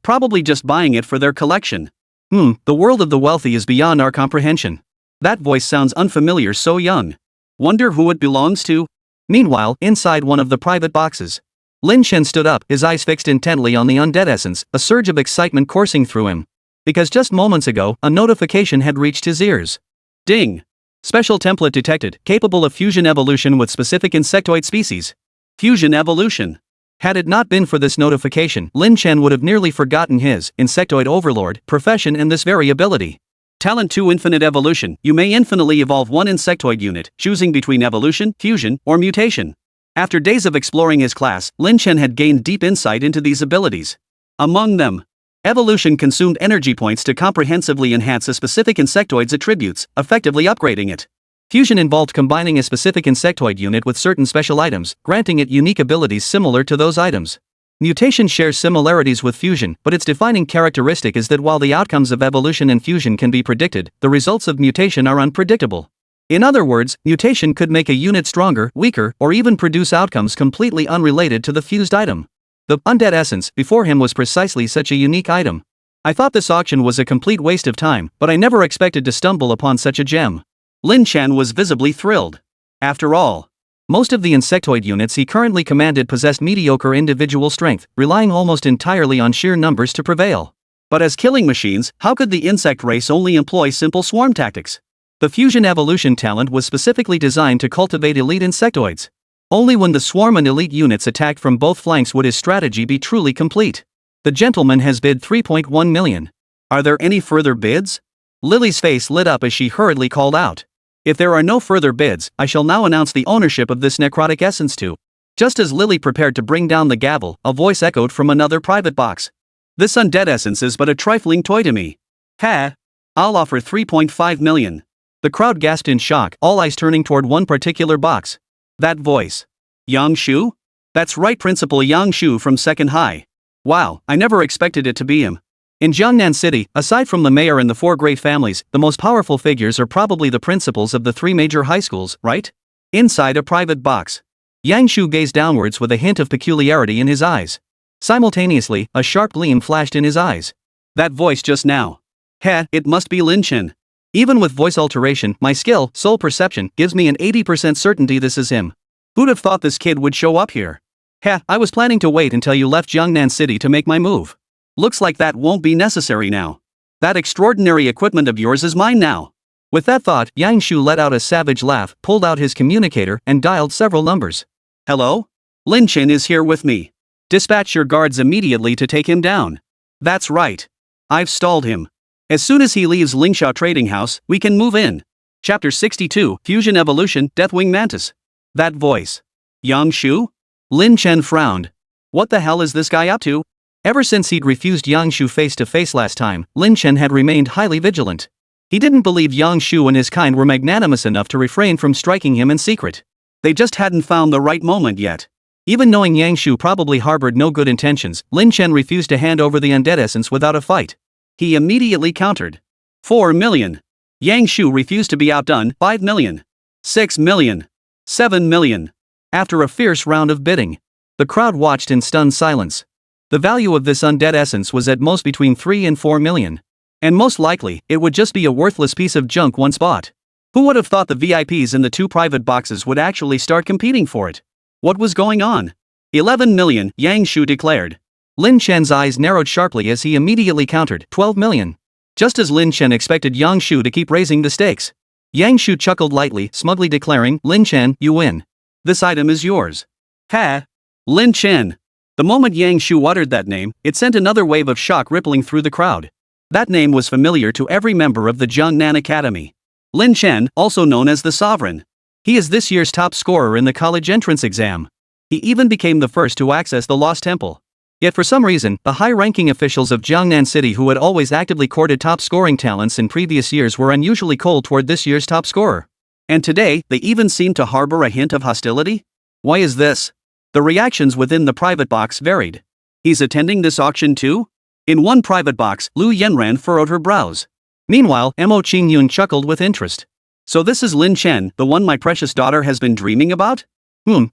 Probably just buying it for their collection. The world of the wealthy is beyond our comprehension. That voice sounds unfamiliar, so young. Wonder who it belongs to? Meanwhile, inside one of the private boxes, Lin Chen stood up, his eyes fixed intently on the undead essence, a surge of excitement coursing through him. Because just moments ago, a notification had reached his ears. Ding! Special template detected, capable of fusion evolution with specific insectoid species. Fusion evolution. Had it not been for this notification, Lin Chen would have nearly forgotten his insectoid overlord profession and this very ability. Talent 2 Infinite Evolution. You may infinitely evolve one insectoid unit, choosing between evolution, fusion, or mutation. After days of exploring his class, Lin Chen had gained deep insight into these abilities. Among them, evolution consumed energy points to comprehensively enhance a specific insectoid's attributes, effectively upgrading it. Fusion involved combining a specific insectoid unit with certain special items, granting it unique abilities similar to those items. Mutation shares similarities with fusion, but its defining characteristic is that while the outcomes of evolution and fusion can be predicted, the results of mutation are unpredictable. In other words, mutation could make a unit stronger, weaker, or even produce outcomes completely unrelated to the fused item. The undead essence before him was precisely such a unique item. I thought this auction was a complete waste of time, but I never expected to stumble upon such a gem. Lin Chen was visibly thrilled. After all, most of the insectoid units he currently commanded possessed mediocre individual strength, relying almost entirely on sheer numbers to prevail. But as killing machines, how could the insect race only employ simple swarm tactics? The fusion evolution talent was specifically designed to cultivate elite insectoids. Only when the swarm and elite units attacked from both flanks would his strategy be truly complete. The gentleman has bid 3.1 million. Are there any further bids? Lily's face lit up as she hurriedly called out. If there are no further bids, I shall now announce the ownership of this necrotic essence to. Just as Lily prepared to bring down the gavel, a voice echoed from another private box. This undead essence is but a trifling toy to me. I'll offer 3.5 million. The crowd gasped in shock, all eyes turning toward one particular box. That voice. Yang Shu? That's right, Principal Yang Shu from Second High. Wow, I never expected it to be him. In Jiangnan City, aside from the mayor and the 4 great families, the most powerful figures are probably the principals of the 3 major high schools, right? Inside a private box, Yang Shu gazed downwards with a hint of peculiarity in his eyes. Simultaneously, a sharp gleam flashed in his eyes. That voice just now. It must be Lin Chen. Even with voice alteration, my skill, soul perception, gives me an 80% certainty this is him. Who'd have thought this kid would show up here? I was planning to wait until you left Jiangnan City to make my move. Looks like that won't be necessary now. That extraordinary equipment of yours is mine now. With that thought, Yang Shu let out a savage laugh, pulled out his communicator, and dialed several numbers. Hello? Lin Chen is here with me. Dispatch your guards immediately to take him down. That's right. I've stalled him. As soon as he leaves Lingsha Trading House, we can move in. Chapter 62, Fusion Evolution, Deathwing Mantis. That voice. Yang Shu? Lin Chen frowned. What the hell is this guy up to? Ever since he'd refused Yang Shu face to face last time, Lin Chen had remained highly vigilant. He didn't believe Yang Shu and his kind were magnanimous enough to refrain from striking him in secret. They just hadn't found the right moment yet. Even knowing Yang Shu probably harbored no good intentions, Lin Chen refused to hand over the undead essence without a fight. He immediately countered. 4 million. Yang Shu refused to be outdone. 5 million. 6 million. 7 million. After a fierce round of bidding, the crowd watched in stunned silence. The value of this undead essence was at most between 3 and 4 million. And most likely, it would just be a worthless piece of junk once bought. Who would have thought the VIPs in the 2 private boxes would actually start competing for it? What was going on? 11 million, Yang Shu declared. Lin Chen's eyes narrowed sharply as he immediately countered 12 million. Just as Lin Chen expected Yang Shu to keep raising the stakes. Yang Shu chuckled lightly, smugly declaring, Lin Chen, you win. This item is yours. Ha! Lin Chen. The moment Yang Shu uttered that name, it sent another wave of shock rippling through the crowd. That name was familiar to every member of the Jiangnan Academy. Lin Chen, also known as the Sovereign. He is this year's top scorer in the college entrance exam. He even became the first to access the Lost Temple. Yet for some reason, the high-ranking officials of Jiangnan City who had always actively courted top-scoring talents in previous years were unusually cold toward this year's top scorer. And today, they even seemed to harbor a hint of hostility? Why is this? The reactions within the private box varied. He's attending this auction too? In one private box, Liu Yanran furrowed her brows. Meanwhile, Mo Qingyun chuckled with interest. So this is Lin Chen, the one my precious daughter has been dreaming about?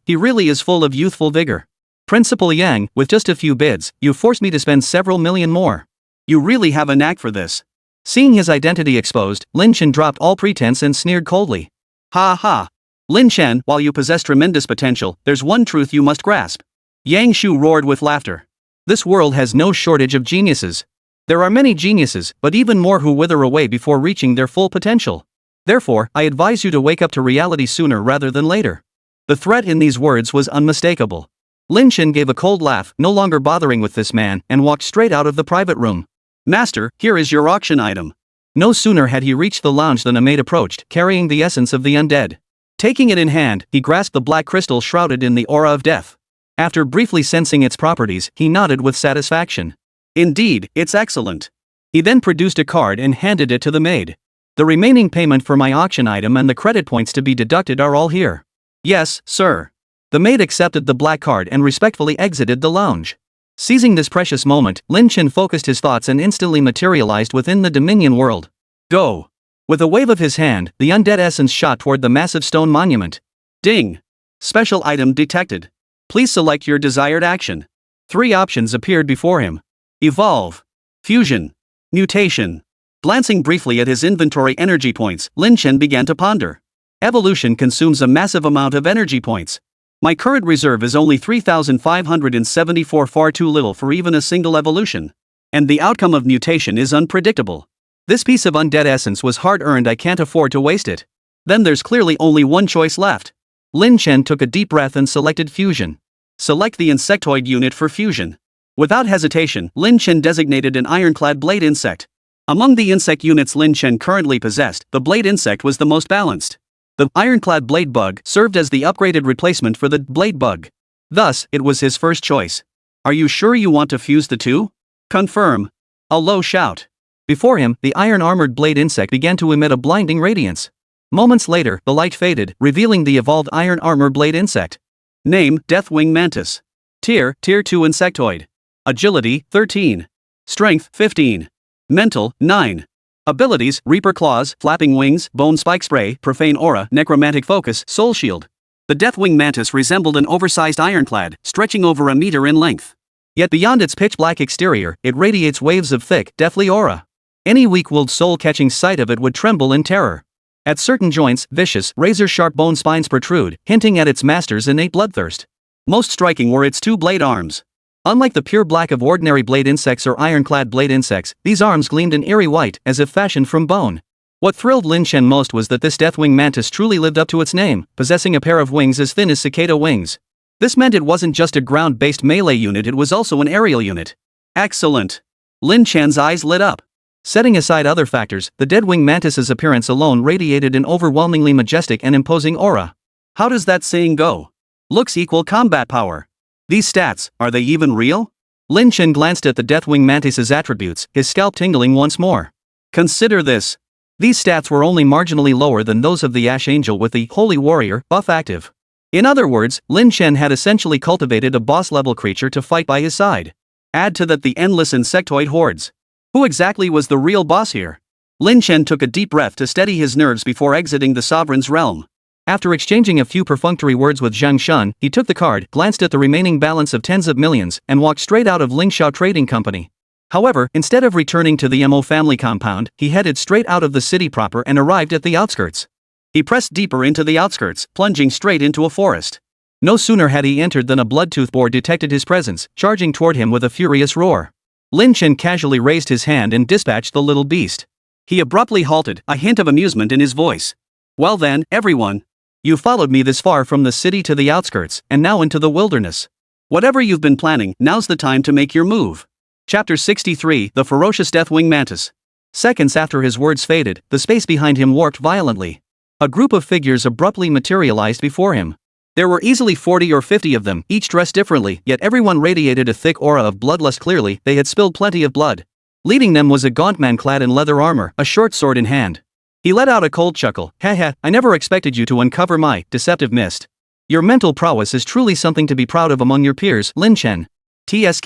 He really is full of youthful vigor. Principal Yang, with just a few bids, you forced me to spend several million more. You really have a knack for this. Seeing his identity exposed, Lin Chen dropped all pretense and sneered coldly. Ha ha. Lin Chen, while you possess tremendous potential, there's one truth you must grasp. Yang Shu roared with laughter. This world has no shortage of geniuses. There are many geniuses, but even more who wither away before reaching their full potential. Therefore, I advise you to wake up to reality sooner rather than later. The threat in these words was unmistakable. Lin Chen gave a cold laugh, no longer bothering with this man, and walked straight out of the private room. Master, here is your auction item. No sooner had he reached the lounge than a maid approached, carrying the essence of the undead. Taking it in hand, he grasped the black crystal shrouded in the aura of death. After briefly sensing its properties, he nodded with satisfaction. Indeed, it's excellent. He then produced a card and handed it to the maid. The remaining payment for my auction item and the credit points to be deducted are all here. Yes, sir. The maid accepted the black card and respectfully exited the lounge. Seizing this precious moment, Lin Chen focused his thoughts and instantly materialized within the Dominion world. Go! With a wave of his hand, the undead essence shot toward the massive stone monument. Ding! Special item detected. Please select your desired action. 3 options appeared before him. Evolve. Fusion. Mutation. Glancing briefly at his inventory energy points, Lin Chen began to ponder. Evolution consumes a massive amount of energy points. My current reserve is only 3,574, far too little for even a single evolution. And the outcome of mutation is unpredictable. This piece of undead essence was hard-earned, I can't afford to waste it. Then there's clearly only one choice left. Lin Chen took a deep breath and selected fusion. Select the insectoid unit for fusion. Without hesitation, Lin Chen designated an ironclad blade insect. Among the insect units Lin Chen currently possessed, the blade insect was the most balanced. The ironclad blade bug served as the upgraded replacement for the blade bug. Thus, it was his first choice. Are you sure you want to fuse the two? Confirm. A low shout. Before him, the iron-armored blade insect began to emit a blinding radiance. Moments later, the light faded, revealing the evolved iron armor blade insect. Name, Deathwing Mantis. Tier 2 insectoid. Agility, 13. Strength, 15. Mental, 9. Abilities, Reaper Claws, Flapping Wings, Bone Spike Spray, Profane Aura, Necromantic Focus, Soul Shield. The Deathwing Mantis resembled an oversized ironclad, stretching over a meter in length. Yet beyond its pitch-black exterior, it radiates waves of thick, deathly aura. Any weak-willed soul catching sight of it would tremble in terror. At certain joints, vicious, razor-sharp bone spines protrude, hinting at its master's innate bloodthirst. Most striking were its 2 blade arms. Unlike the pure black of ordinary blade insects or ironclad blade insects, these arms gleamed an eerie white, as if fashioned from bone. What thrilled Lin Chen most was that this Deathwing Mantis truly lived up to its name, possessing a pair of wings as thin as cicada wings. This meant it wasn't just a ground-based melee unit, it was also an aerial unit. Excellent! Lin Chen's eyes lit up. Setting aside other factors, the dead-winged mantis's appearance alone radiated an overwhelmingly majestic and imposing aura. How does that saying go? Looks equal combat power. These stats, are they even real? Lin Chen glanced at the death-winged mantis's attributes, his scalp tingling once more. Consider this. These stats were only marginally lower than those of the Ash Angel with the Holy Warrior buff active. In other words, Lin Chen had essentially cultivated a boss-level creature to fight by his side. Add to that the endless insectoid hordes. Who exactly was the real boss here? Lin Chen took a deep breath to steady his nerves before exiting the sovereign's realm. After exchanging a few perfunctory words with Zhang Shun, he took the card, glanced at the remaining balance of tens of millions, and walked straight out of Lingxiao Trading Company. However, instead of returning to the Mo family compound, he headed straight out of the city proper and arrived at the outskirts. He pressed deeper into the outskirts, plunging straight into a forest. No sooner had he entered than a Bloodtooth Boar detected his presence, charging toward him with a furious roar. Lin Chen casually raised his hand and dispatched the little beast. He abruptly halted, a hint of amusement in his voice. Well then, everyone. You followed me this far from the city to the outskirts, and now into the wilderness. Whatever you've been planning, now's the time to make your move. Chapter 63, The Ferocious Deathwing Mantis. Seconds after his words faded, the space behind him warped violently. A group of figures abruptly materialized before him. There were easily 40 or 50 of them, each dressed differently, yet everyone radiated a thick aura of bloodlust. Clearly, they had spilled plenty of blood. Leading them was a gaunt man clad in leather armor, a short sword in hand. He let out a cold chuckle. Haha, I never expected you to uncover my deceptive mist. Your mental prowess is truly something to be proud of among your peers, Lin Chen. TSK.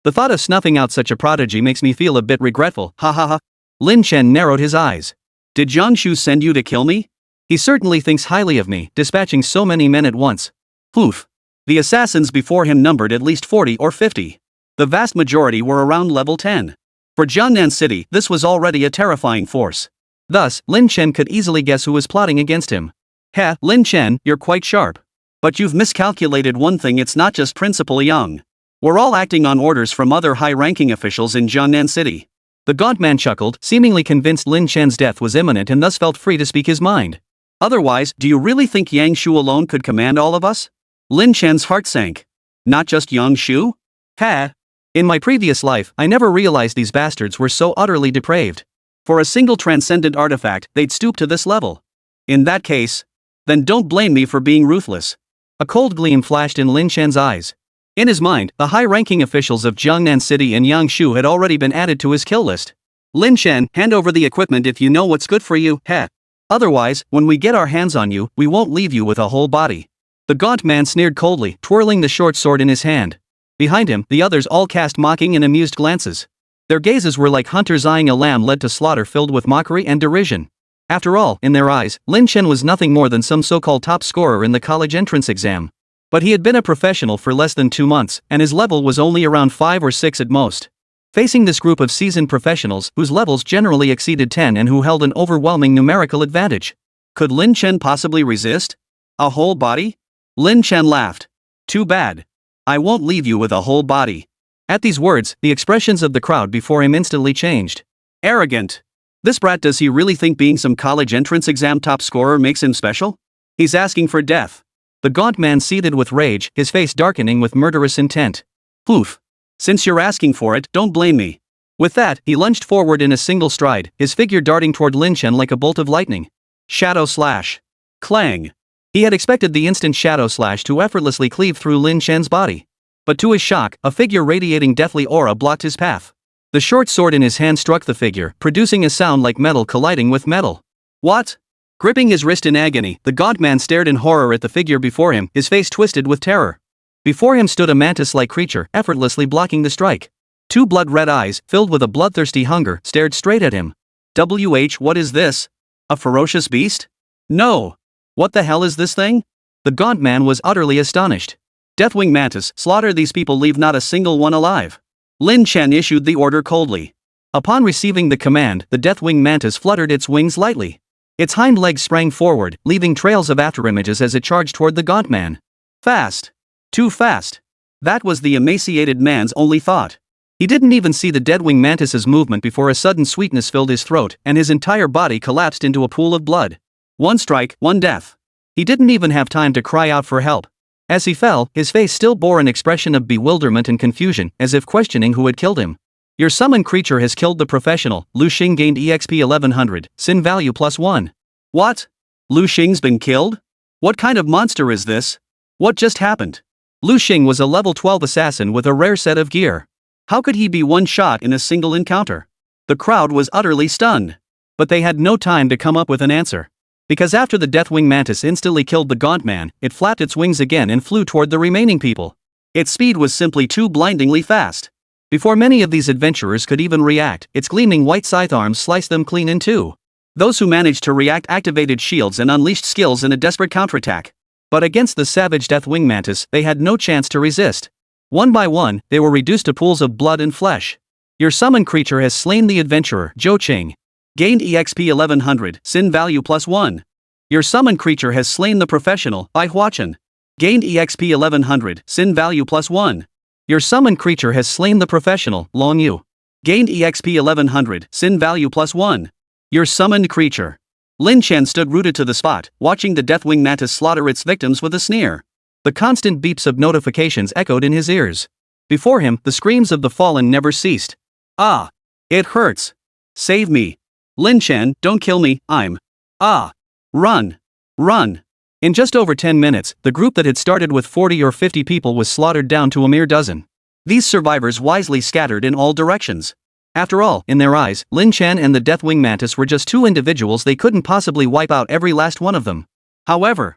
The thought of snuffing out such a prodigy makes me feel a bit regretful, ha ha ha. Lin Chen narrowed his eyes. Did Jiangshu send you to kill me? He certainly thinks highly of me, dispatching so many men at once. Poof. The assassins before him numbered at least 40 or 50. The vast majority were around level 10. For Jiangnan City, this was already a terrifying force. Thus, Lin Chen could easily guess who was plotting against him. Ha, Lin Chen, you're quite sharp. But you've miscalculated one thing, it's not just Principal Yang. We're all acting on orders from other high-ranking officials in Jiangnan City. The gaunt man chuckled, seemingly convinced Lin Chen's death was imminent and thus felt free to speak his mind. Otherwise, do you really think Yang Shu alone could command all of us? Lin Chen's heart sank. Not just Yang Shu? Ha! In my previous life, I never realized these bastards were so utterly depraved. For a single transcendent artifact, they'd stoop to this level. In that case, then don't blame me for being ruthless. A cold gleam flashed in Lin Chen's eyes. In his mind, the high-ranking officials of Jiangnan City and Yangshu had already been added to his kill list. Lin Chen, hand over the equipment if you know what's good for you, heh. Otherwise, when we get our hands on you, we won't leave you with a whole body. The gaunt man sneered coldly, twirling the short sword in his hand. Behind him, the others all cast mocking and amused glances. Their gazes were like hunters eyeing a lamb led to slaughter, filled with mockery and derision. After all, in their eyes, Lin Chen was nothing more than some so-called top scorer in the college entrance exam. But he had been a professional for less than 2 months, and his level was only around 5 or 6 at most. Facing this group of seasoned professionals, whose levels generally exceeded 10 and who held an overwhelming numerical advantage, could Lin Chen possibly resist? A whole body? Lin Chen laughed. Too bad. I won't leave you with a whole body. At these words, the expressions of the crowd before him instantly changed. Arrogant. This brat, does he really think being some college entrance exam top scorer makes him special? He's asking for death. The gaunt man seethed with rage, his face darkening with murderous intent. Poof. Since you're asking for it, don't blame me. With that, he lunged forward in a single stride, his figure darting toward Lin Chen like a bolt of lightning. Shadow slash. Clang. He had expected the instant shadow slash to effortlessly cleave through Lin Chen's body. But to his shock, a figure radiating deathly aura blocked his path. The short sword in his hand struck the figure, producing a sound like metal colliding with metal. What? Gripping his wrist in agony, the gaunt man stared in horror at the figure before him, his face twisted with terror. Before him stood a mantis-like creature, effortlessly blocking the strike. 2 blood-red eyes, filled with a bloodthirsty hunger, stared straight at him. What is this? A ferocious beast? No. What the hell is this thing? The gaunt man was utterly astonished. Deathwing Mantis, slaughter these people, leave not a single one alive. Lin Chen issued the order coldly. Upon receiving the command, the Deathwing Mantis fluttered its wings lightly. Its hind legs sprang forward, leaving trails of afterimages as it charged toward the gaunt man. Fast. Too fast. That was the emaciated man's only thought. He didn't even see the Deathwing Mantis's movement before a sudden sweetness filled his throat, and his entire body collapsed into a pool of blood. 1 strike, 1 death. He didn't even have time to cry out for help. As he fell, his face still bore an expression of bewilderment and confusion, as if questioning who had killed him. Your summon creature has killed the professional. Lu Xing gained EXP 1100, sin value +1. What? Lu Xing's been killed? What kind of monster is this? What just happened? Lu Xing was a level 12 assassin with a rare set of gear. How could he be one shot in a single encounter? The crowd was utterly stunned. But they had no time to come up with an answer. Because after the Deathwing Mantis instantly killed the Gaunt Man, it flapped its wings again and flew toward the remaining people. Its speed was simply too blindingly fast. Before many of these adventurers could even react, its gleaming white scythe arms sliced them clean in two. Those who managed to react activated shields and unleashed skills in a desperate counterattack. But against the savage Deathwing Mantis, they had no chance to resist. One by one, they were reduced to pools of blood and flesh. Your summoned creature has slain the adventurer, Zhou Qing. Gained EXP 1100, sin value +1. Your summoned creature has slain the professional, Huang Xin. Gained EXP 1100, sin value +1. Your summoned creature has slain the professional, Long Yu. Gained EXP 1100, sin value +1. Your summoned creature. Lin Chen stood rooted to the spot, watching the Deathwing Mantis slaughter its victims with a sneer. The constant beeps of notifications echoed in his ears. Before him, the screams of the fallen never ceased. Ah! It hurts. Save me. Lin Chen, don't kill me, I'm. Ah! Run! Run! In just over 10 minutes, the group that had started with 40 or 50 people was slaughtered down to a mere dozen. These survivors wisely scattered in all directions. After all, in their eyes, Lin Chen and the Deathwing Mantis were just two individuals. They couldn't possibly wipe out every last one of them. However,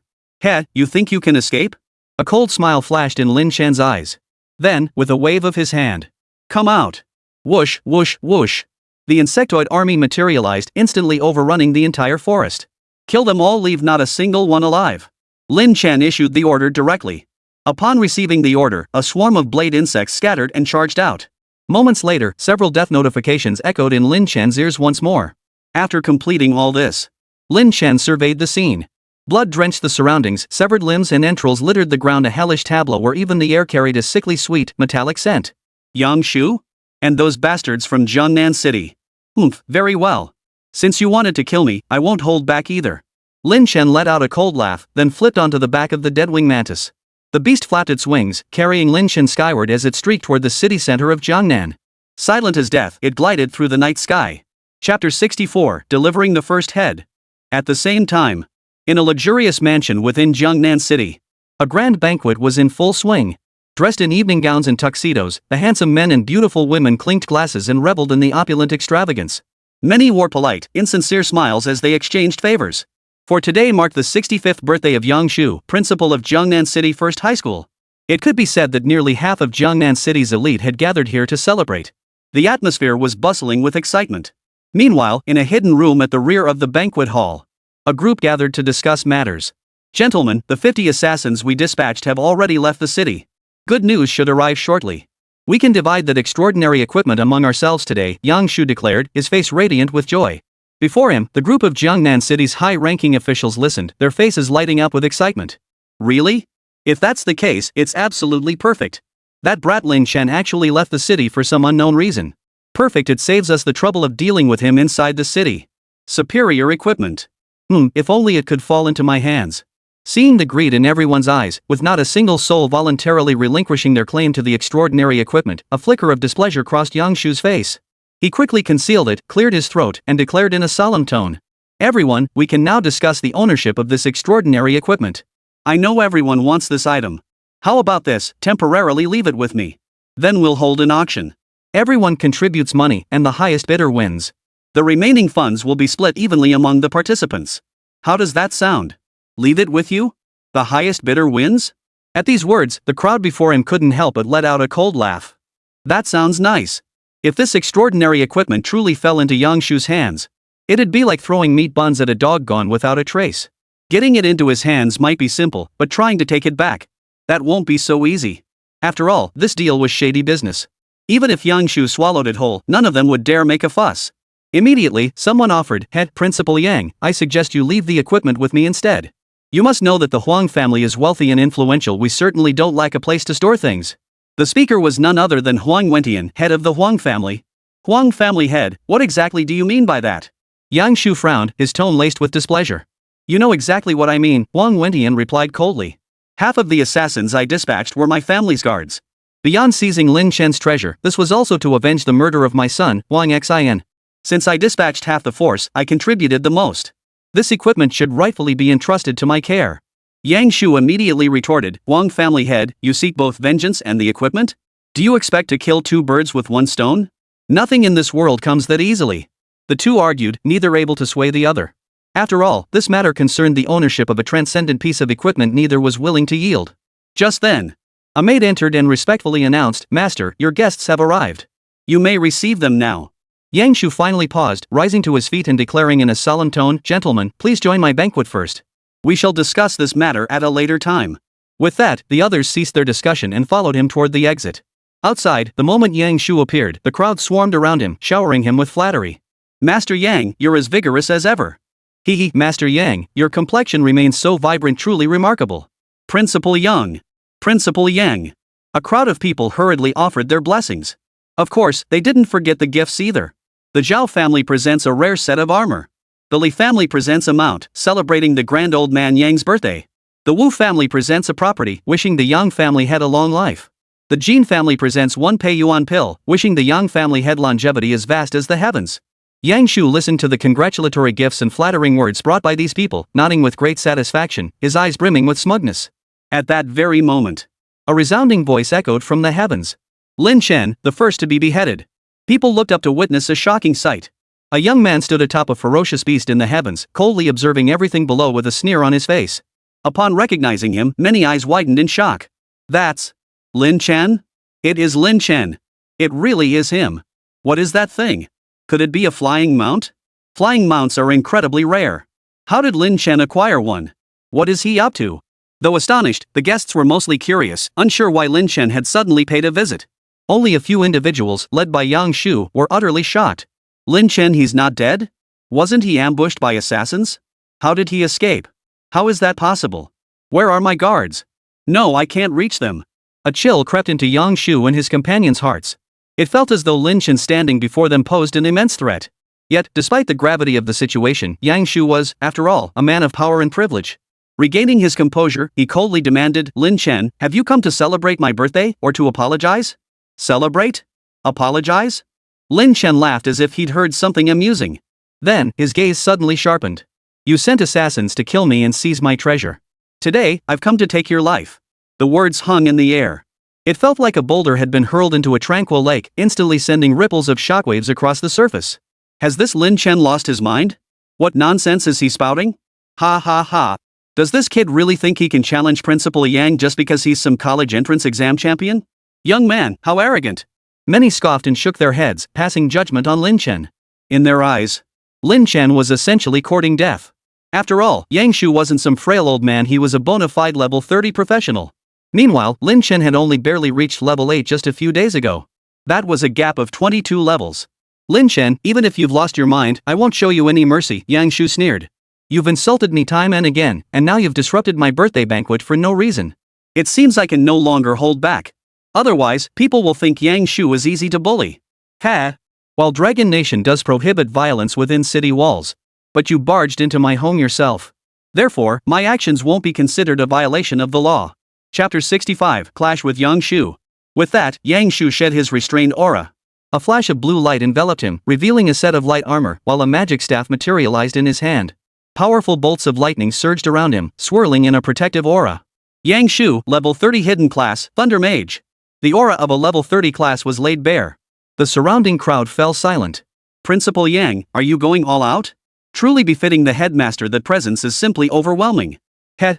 you think you can escape? A cold smile flashed in Lin Chen's eyes. Then, with a wave of his hand, come out! Whoosh, whoosh, whoosh. The insectoid army materialized, instantly overrunning the entire forest. Kill them all, leave not a single one alive. Lin Chen issued the order directly. Upon receiving the order, a swarm of blade insects scattered and charged out. Moments later, several death notifications echoed in Lin Chen's ears once more. After completing all this, Lin Chen surveyed the scene. Blood drenched the surroundings, severed limbs and entrails littered the ground, a hellish tableau where even the air carried a sickly sweet, metallic scent. Yangshu? And those bastards from Jiangnan City. Very well. Since you wanted to kill me, I won't hold back either. Lin Chen let out a cold laugh, then flipped onto the back of the Deathwing Mantis. The beast flapped its wings, carrying Lin Chen skyward as it streaked toward the city center of Jiangnan. Silent as death, it glided through the night sky. Chapter 64, Delivering the First Head. At the same time, in a luxurious mansion within Jiangnan City, a grand banquet was in full swing. Dressed in evening gowns and tuxedos, the handsome men and beautiful women clinked glasses and reveled in the opulent extravagance. Many wore polite, insincere smiles as they exchanged favors. For today marked the 65th birthday of Yangshu, principal of Jiangnan City First High School. It could be said that nearly half of Jiangnan City's elite had gathered here to celebrate. The atmosphere was bustling with excitement. Meanwhile, in a hidden room at the rear of the banquet hall, a group gathered to discuss matters. Gentlemen, the 50 assassins we dispatched have already left the city. Good news should arrive shortly. We can divide that extraordinary equipment among ourselves today, Yangshu declared, his face radiant with joy. Before him, the group of Jiangnan City's high-ranking officials listened, their faces lighting up with excitement. Really? If that's the case, it's absolutely perfect. That brat Lin Chen actually left the city for some unknown reason. Perfect, it saves us the trouble of dealing with him inside the city. Superior equipment. If only it could fall into my hands. Seeing the greed in everyone's eyes, with not a single soul voluntarily relinquishing their claim to the extraordinary equipment, a flicker of displeasure crossed Yangshu's face. He quickly concealed it, cleared his throat, and declared in a solemn tone. Everyone, we can now discuss the ownership of this extraordinary equipment. I know everyone wants this item. How about this, temporarily leave it with me. Then we'll hold an auction. Everyone contributes money, and the highest bidder wins. The remaining funds will be split evenly among the participants. How does that sound? Leave it with you? The highest bidder wins? At these words, the crowd before him couldn't help but let out a cold laugh. That sounds nice. If this extraordinary equipment truly fell into Yangshu's hands, it'd be like throwing meat buns at a dog gone without a trace. Getting it into his hands might be simple, but trying to take it back, that won't be so easy. After all, this deal was shady business. Even if Yangshu swallowed it whole, none of them would dare make a fuss. Immediately, someone offered, Principal Yang, I suggest you leave the equipment with me instead. You must know that the Huang family is wealthy and influential. We certainly don't lack a place to store things. The speaker was none other than Huang Wentian, head of the Huang family. Huang family head, what exactly do you mean by that? Yangshu frowned, his tone laced with displeasure. You know exactly what I mean, Huang Wentian replied coldly. Half of the assassins I dispatched were my family's guards. Beyond seizing Lin Chen's treasure, this was also to avenge the murder of my son, Huang Xin. Since I dispatched half the force, I contributed the most. This equipment should rightfully be entrusted to my care. Yang Shu immediately retorted, Huang family head, you seek both vengeance and the equipment? Do you expect to kill two birds with one stone? Nothing in this world comes that easily. The two argued, neither able to sway the other. After all, this matter concerned the ownership of a transcendent piece of equipment neither was willing to yield. Just then, a maid entered and respectfully announced, Master, your guests have arrived. You may receive them now. Yang Shu finally paused, rising to his feet and declaring in a solemn tone, Gentlemen, please join my banquet first. We shall discuss this matter at a later time. With that, the others ceased their discussion and followed him toward the exit. Outside, the moment Yang Shu appeared, the crowd swarmed around him, showering him with flattery. Master Yang, you're as vigorous as ever. Hee, Master Yang, your complexion remains so vibrant, truly remarkable. Principal Yang. Principal Yang. A crowd of people hurriedly offered their blessings. Of course, they didn't forget the gifts either. The Zhao family presents a rare set of armor. The Li family presents a mount, celebrating the grand old man Yang's birthday. The Wu family presents a property, wishing the Yang family had a long life. The Jin family presents one Pei Yuan pill, wishing the Yang family had longevity as vast as the heavens. Yang Shu listened to the congratulatory gifts and flattering words brought by these people, nodding with great satisfaction, his eyes brimming with smugness. At that very moment, a resounding voice echoed from the heavens. Lin Chen, the first to be beheaded. People looked up to witness a shocking sight. A young man stood atop a ferocious beast in the heavens, coldly observing everything below with a sneer on his face. Upon recognizing him, many eyes widened in shock. That's Lin Chen? It is Lin Chen. It really is him. What is that thing? Could it be a flying mount? Flying mounts are incredibly rare. How did Lin Chen acquire one? What is he up to? Though astonished, the guests were mostly curious, unsure why Lin Chen had suddenly paid a visit. Only a few individuals, led by Yang Shu, were utterly shocked. Lin Chen, he's not dead? Wasn't he ambushed by assassins? How did he escape? How is that possible? Where are my guards? No, I can't reach them. A chill crept into Yang Shu and his companions' hearts. It felt as though Lin Chen standing before them posed an immense threat. Yet, despite the gravity of the situation, Yang Shu was, after all, a man of power and privilege. Regaining his composure, he coldly demanded, Lin Chen, have you come to celebrate my birthday, or to apologize? Celebrate? Apologize? Lin Chen laughed as if he'd heard something amusing. Then, his gaze suddenly sharpened. You sent assassins to kill me and seize my treasure. Today, I've come to take your life. The words hung in the air. It felt like a boulder had been hurled into a tranquil lake, instantly sending ripples of shockwaves across the surface. Has this Lin Chen lost his mind? What nonsense is he spouting? Ha ha ha. Does this kid really think he can challenge Principal Yang just because he's some college entrance exam champion? Young man, how arrogant. Many scoffed and shook their heads, passing judgment on Lin Chen. In their eyes, Lin Chen was essentially courting death. After all, Yang Shu wasn't some frail old man, he was a bona fide level 30 professional. Meanwhile, Lin Chen had only barely reached level 8 just a few days ago. That was a gap of 22 levels. Lin Chen, even if you've lost your mind, I won't show you any mercy, Yang Shu sneered. You've insulted me time and again, and now you've disrupted my birthday banquet for no reason. It seems I can no longer hold back. Otherwise, people will think Yang Shu is easy to bully. Ha! While Dragon Nation does prohibit violence within city walls, but you barged into my home yourself. Therefore, my actions won't be considered a violation of the law. Chapter 65, Clash with Yang Shu. With that, Yang Shu shed his restrained aura. A flash of blue light enveloped him, revealing a set of light armor, while a magic staff materialized in his hand. Powerful bolts of lightning surged around him, swirling in a protective aura. Yang Shu, level 30 hidden class, Thunder Mage. The aura of a level 30 class was laid bare. The surrounding crowd fell silent. Principal Yang, are you going all out? Truly befitting the headmaster, that presence is simply overwhelming.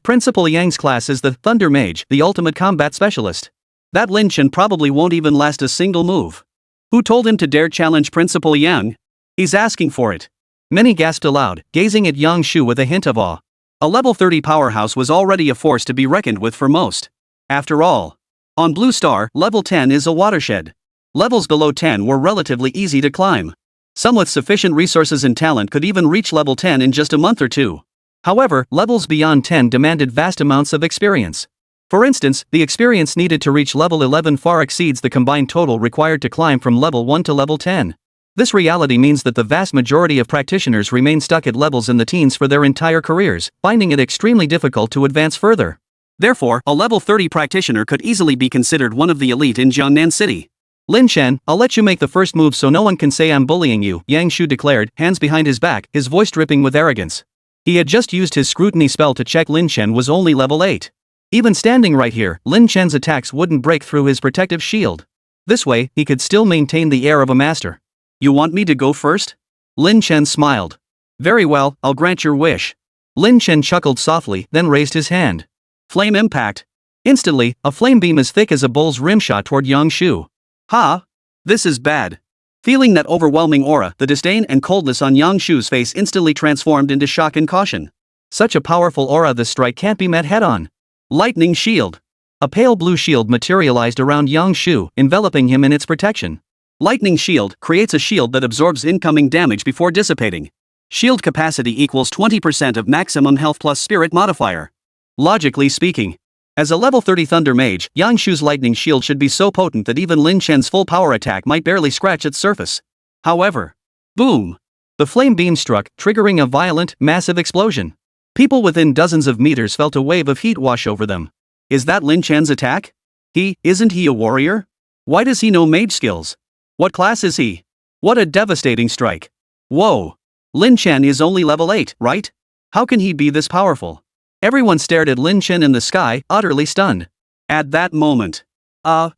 Principal Yang's class is the Thunder Mage, the ultimate combat specialist. That Lin Chen probably won't even last a single move. Who told him to dare challenge Principal Yang? He's asking for it. Many gasped aloud, gazing at Yang Shu with a hint of awe. A level 30 powerhouse was already a force to be reckoned with for most. After all, on Blue Star, level 10 is a watershed. Levels below 10 were relatively easy to climb. Some with sufficient resources and talent could even reach level 10 in just a month or two. However, levels beyond 10 demanded vast amounts of experience. For instance, the experience needed to reach level 11 far exceeds the combined total required to climb from level 1 to level 10. This reality means that the vast majority of practitioners remain stuck at levels in the teens for their entire careers, finding it extremely difficult to advance further. Therefore, a level 30 practitioner could easily be considered one of the elite in Jiangnan City. Lin Chen, I'll let you make the first move so no one can say I'm bullying you, Yang Shu declared, hands behind his back, his voice dripping with arrogance. He had just used his scrutiny spell to check Lin Chen was only level 8. Even standing right here, Lin Chen's attacks wouldn't break through his protective shield. This way, he could still maintain the air of a master. You want me to go first? Lin Chen smiled. Very well, I'll grant your wish. Lin Chen chuckled softly, then raised his hand. Flame impact. Instantly, a flame beam as thick as a bull's rim shot toward Yang Shu. Ha! This is bad. Feeling that overwhelming aura, the disdain and coldness on Yang Shu's face instantly transformed into shock and caution. Such a powerful aura, this strike can't be met head-on. Lightning shield. A pale blue shield materialized around Yang Shu, enveloping him in its protection. Lightning shield creates a shield that absorbs incoming damage before dissipating. Shield capacity equals 20% of maximum health plus spirit modifier. Logically speaking, as a level 30 Thunder Mage, Yang Shu's lightning shield should be so potent that even Lin Chen's full power attack might barely scratch its surface. However, boom! The flame beam struck, triggering a violent, massive explosion. People within dozens of meters felt a wave of heat wash over them. Is that Lin Chen's attack? Isn't he a warrior? Why does he know mage skills? What class is he? What a devastating strike. Whoa! Lin Chen is only level 8, right? How can he be this powerful? Everyone stared at Lin Chen in the sky, utterly stunned. At that moment, at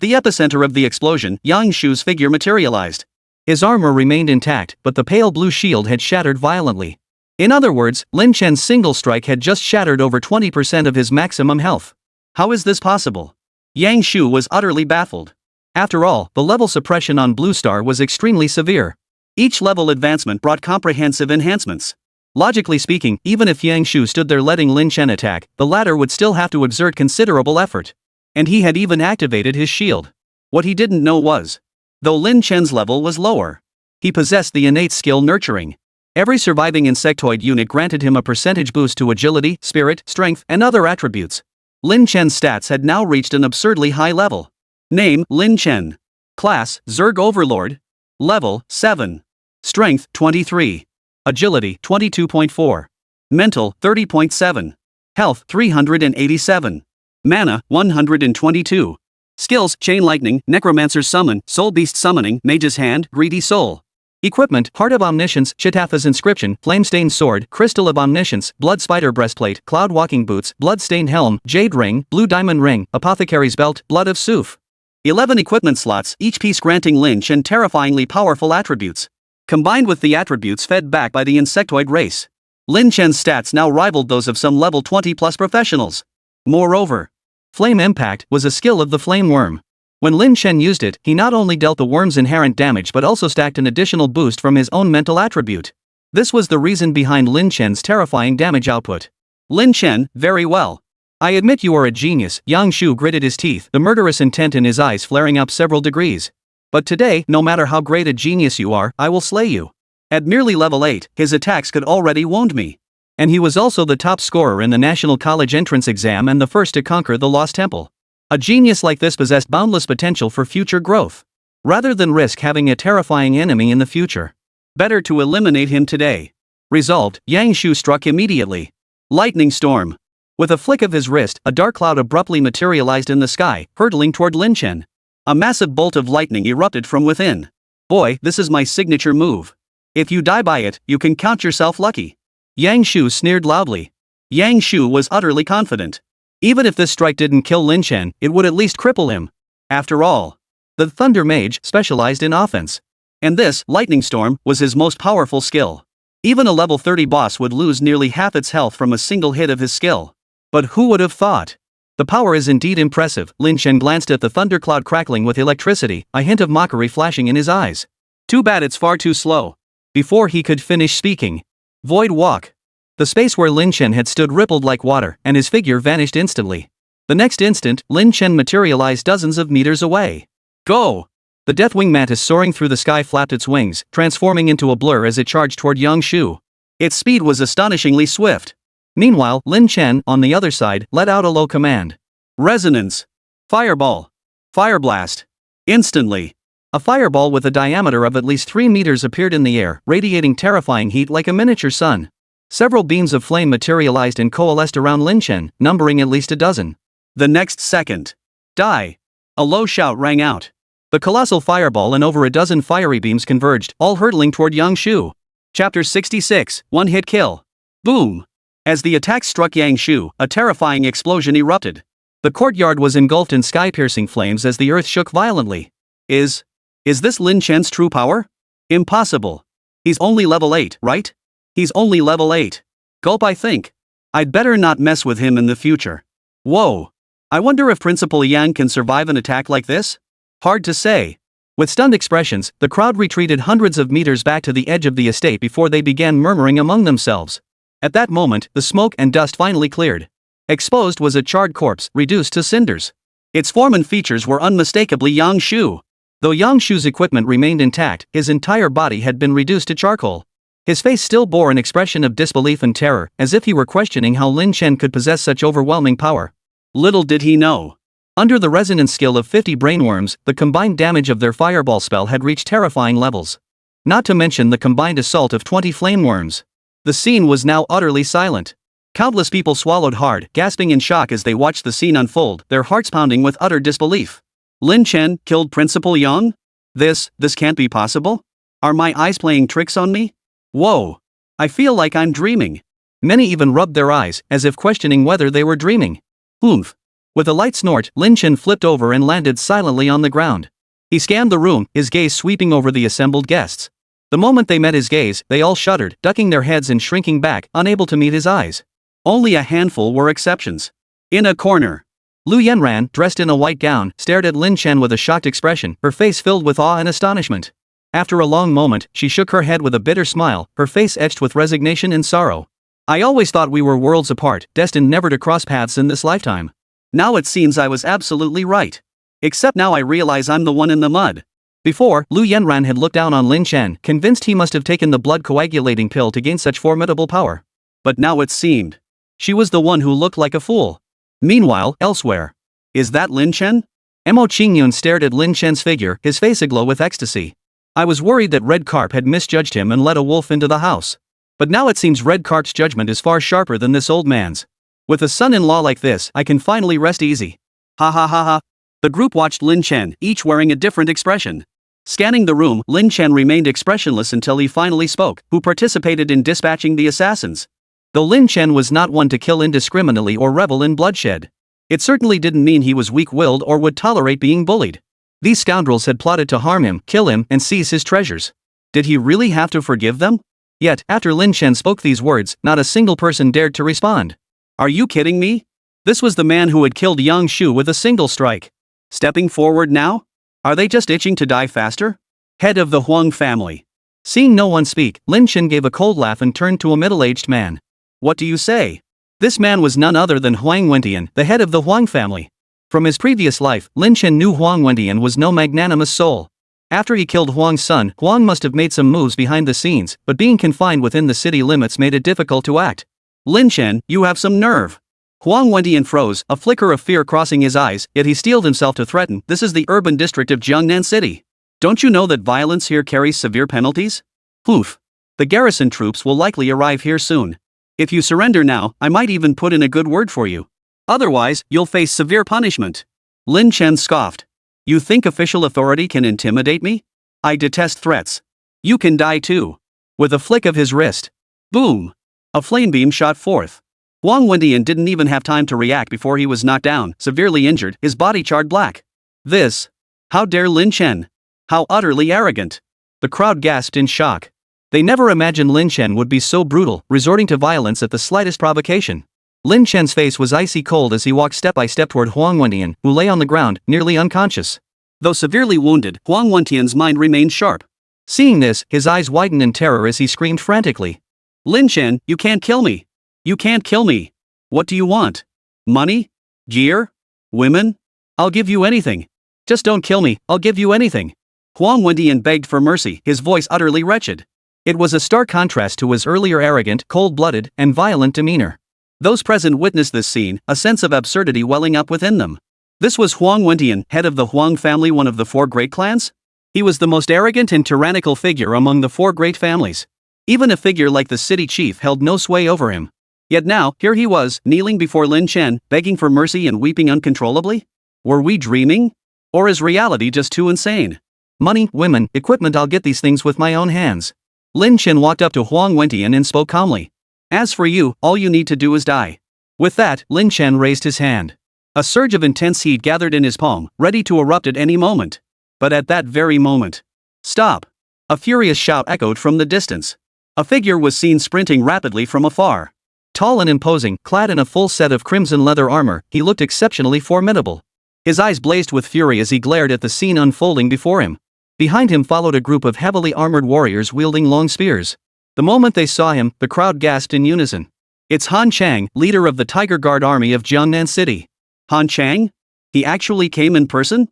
the epicenter of the explosion, Yang Shu's figure materialized. His armor remained intact, but the pale blue shield had shattered violently. In other words, Lin Chen's single strike had just shattered over 20% of his maximum health. How is this possible? Yang Shu was utterly baffled. After all, the level suppression on Blue Star was extremely severe. Each level advancement brought comprehensive enhancements. Logically speaking, even if Yang Shu stood there letting Lin Chen attack, the latter would still have to exert considerable effort. And he had even activated his shield. What he didn't know was, though Lin Chen's level was lower, he possessed the innate skill Nurturing. Every surviving insectoid unit granted him a percentage boost to agility, spirit, strength, and other attributes. Lin Chen's stats had now reached an absurdly high level. Name, Lin Chen. Class, Zerg Overlord. Level, 7. Strength, 23. Agility, 22.4. Mental, 30.7. Health, 387. Mana, 122. Skills, Chain Lightning, Necromancer's Summon, Soul Beast Summoning, Mage's Hand, Greedy Soul. Equipment, Heart of Omniscience, Chitatha's Inscription, Flame-Stained Sword, Crystal of Omniscience, Blood Spider Breastplate, Cloud Walking Boots, Blood-Stained Helm, Jade Ring, Blue Diamond Ring, Apothecary's Belt, Blood of Suf. 11 equipment slots, each piece granting Lin Chen terrifyingly powerful attributes. Combined with the attributes fed back by the insectoid race, Lin Chen's stats now rivaled those of some level 20 plus professionals. Moreover, Flame Impact was a skill of the Flame Worm. When Lin Chen used it, he not only dealt the worm's inherent damage but also stacked an additional boost from his own mental attribute. This was the reason behind Lin Chen's terrifying damage output. Lin Chen, very well. I admit you are a genius, Yang Shu gritted his teeth, the murderous intent in his eyes flaring up several degrees. But today, no matter how great a genius you are, I will slay you. At merely level 8, his attacks could already wound me. And he was also the top scorer in the National College entrance exam and the first to conquer the Lost Temple. A genius like this possessed boundless potential for future growth. Rather than risk having a terrifying enemy in the future, better to eliminate him today. Resolved, Yang Shu struck immediately. Lightning Storm. With a flick of his wrist, a dark cloud abruptly materialized in the sky, hurtling toward Lin Chen. A massive bolt of lightning erupted from within. Boy, this is my signature move. If you die by it, you can count yourself lucky. Yang Shu sneered loudly. Yang Shu was utterly confident. Even if this strike didn't kill Lin Chen, it would at least cripple him. After all, the Thunder Mage specialized in offense. And this, Lightning Storm, was his most powerful skill. Even a level 30 boss would lose nearly half its health from a single hit of his skill. But who would have thought? The power is indeed impressive. Lin Chen glanced at the thundercloud crackling with electricity, a hint of mockery flashing in his eyes. Too bad it's far too slow. Before he could finish speaking, Void Walk. The space where Lin Chen had stood rippled like water, and his figure vanished instantly. The next instant, Lin Chen materialized dozens of meters away. Go! The Deathwing Mantis soaring through the sky flapped its wings, transforming into a blur as it charged toward Yang Shu. Its speed was astonishingly swift. Meanwhile, Lin Chen, on the other side, let out a low command. Resonance. Fireball. Fire blast. Instantly, a fireball with a diameter of at least 3 meters appeared in the air, radiating terrifying heat like a miniature sun. Several beams of flame materialized and coalesced around Lin Chen, numbering at least a dozen. The next second. Die! A low shout rang out. The colossal fireball and over a dozen fiery beams converged, all hurtling toward Yang Shu. Chapter 66, One-Hit Kill. Boom! As the attack struck Yang Shu, a terrifying explosion erupted. The courtyard was engulfed in sky-piercing flames as the earth shook violently. Is this Lin Chen's true power? Impossible. He's only level 8, right? He's only level 8. Gulp, I think. I'd better not mess with him in the future. Whoa. I wonder if Principal Yang can survive an attack like this? Hard to say. With stunned expressions, the crowd retreated hundreds of meters back to the edge of the estate before they began murmuring among themselves. At that moment, the smoke and dust finally cleared. Exposed was a charred corpse, reduced to cinders. Its form and features were unmistakably Yang Shu. Though Yang Shu's equipment remained intact, his entire body had been reduced to charcoal. His face still bore an expression of disbelief and terror, as if he were questioning how Lin Chen could possess such overwhelming power. Little did he know. Under the resonance skill of 50 brainworms, the combined damage of their fireball spell had reached terrifying levels. Not to mention the combined assault of 20 flameworms. The scene was now utterly silent. Countless people swallowed hard, gasping in shock as they watched the scene unfold, their hearts pounding with utter disbelief. Lin Chen killed Principal Yang? This can't be possible? Are my eyes playing tricks on me? Whoa. I feel like I'm dreaming. Many even rubbed their eyes, as if questioning whether they were dreaming. Oomph. With a light snort, Lin Chen flipped over and landed silently on the ground. He scanned the room, his gaze sweeping over the assembled guests. The moment they met his gaze, they all shuddered, ducking their heads and shrinking back, unable to meet his eyes. Only a handful were exceptions. In a corner, Liu Yanran, dressed in a white gown, stared at Lin Chen with a shocked expression, her face filled with awe and astonishment. After a long moment, she shook her head with a bitter smile, her face etched with resignation and sorrow. I always thought we were worlds apart, destined never to cross paths in this lifetime. Now it seems I was absolutely right. Except now I realize I'm the one in the mud. Before, Liu Yanran had looked down on Lin Chen, convinced he must have taken the blood coagulating pill to gain such formidable power. But now it seemed she was the one who looked like a fool. Meanwhile, elsewhere. Is that Lin Chen? Mo Qingyun stared at Lin Chen's figure, his face aglow with ecstasy. I was worried that Red Carp had misjudged him and let a wolf into the house. But now it seems Red Carp's judgment is far sharper than this old man's. With a son-in-law like this, I can finally rest easy. Ha ha ha ha. The group watched Lin Chen, each wearing a different expression. Scanning the room, Lin Chen remained expressionless until he finally spoke, who participated in dispatching the assassins. Though Lin Chen was not one to kill indiscriminately or revel in bloodshed, it certainly didn't mean he was weak-willed or would tolerate being bullied. These scoundrels had plotted to harm him, kill him, and seize his treasures. Did he really have to forgive them? Yet, after Lin Chen spoke these words, not a single person dared to respond. Are you kidding me? This was the man who had killed Yang Shu with a single strike. Stepping forward now? Are they just itching to die faster? Head of the Huang family. Seeing no one speak, Lin Chen gave a cold laugh and turned to a middle-aged man. What do you say? This man was none other than Huang Wentian, the head of the Huang family. From his previous life, Lin Chen knew Huang Wentian was no magnanimous soul. After he killed Huang's son, Huang must have made some moves behind the scenes, but being confined within the city limits made it difficult to act. Lin Chen, you have some nerve. Huang Wentian froze, a flicker of fear crossing his eyes, yet he steeled himself to threaten. This is the urban district of Jiangnan City. Don't you know that violence here carries severe penalties? Poof. The garrison troops will likely arrive here soon. If you surrender now, I might even put in a good word for you. Otherwise, you'll face severe punishment. Lin Chen scoffed. You think official authority can intimidate me? I detest threats. You can die too. With a flick of his wrist. Boom. A flame beam shot forth. Huang Wentian didn't even have time to react before he was knocked down, severely injured, his body charred black. This. How dare Lin Chen? How utterly arrogant. The crowd gasped in shock. They never imagined Lin Chen would be so brutal, resorting to violence at the slightest provocation. Lin Chen's face was icy cold as he walked step by step toward Huang Wentian, who lay on the ground, nearly unconscious. Though severely wounded, Huang Wentian's mind remained sharp. Seeing this, his eyes widened in terror as he screamed frantically. Lin Chen, you can't kill me. You can't kill me. What do you want? Money? Gear? Women? I'll give you anything. Just don't kill me, I'll give you anything. Huang Wentian begged for mercy, his voice utterly wretched. It was a stark contrast to his earlier arrogant, cold-blooded, and violent demeanor. Those present witnessed this scene, a sense of absurdity welling up within them. This was Huang Wentian, head of the Huang family, one of the four great clans? He was the most arrogant and tyrannical figure among the four great families. Even a figure like the city chief held no sway over him. Yet now, here he was, kneeling before Lin Chen, begging for mercy and weeping uncontrollably? Were we dreaming? Or is reality just too insane? Money, women, equipment, I'll get these things with my own hands. Lin Chen walked up to Huang Xin and spoke calmly. As for you, all you need to do is die. With that, Lin Chen raised his hand. A surge of intense heat gathered in his palm, ready to erupt at any moment. But at that very moment, stop! A furious shout echoed from the distance. A figure was seen sprinting rapidly from afar. Tall and imposing, clad in a full set of crimson leather armor, he looked exceptionally formidable. His eyes blazed with fury as he glared at the scene unfolding before him. Behind him followed a group of heavily armored warriors wielding long spears. The moment they saw him, the crowd gasped in unison. It's Han Chang, leader of the Tiger Guard army of Jiangnan City. Han Chang? He actually came in person?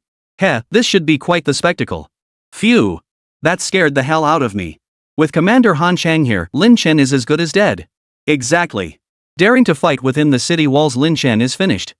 This should be quite the spectacle. Phew! That scared the hell out of me. With Commander Han Chang here, Lin Chen is as good as dead. Exactly. Daring to fight within the city walls, Lin Chen is finished.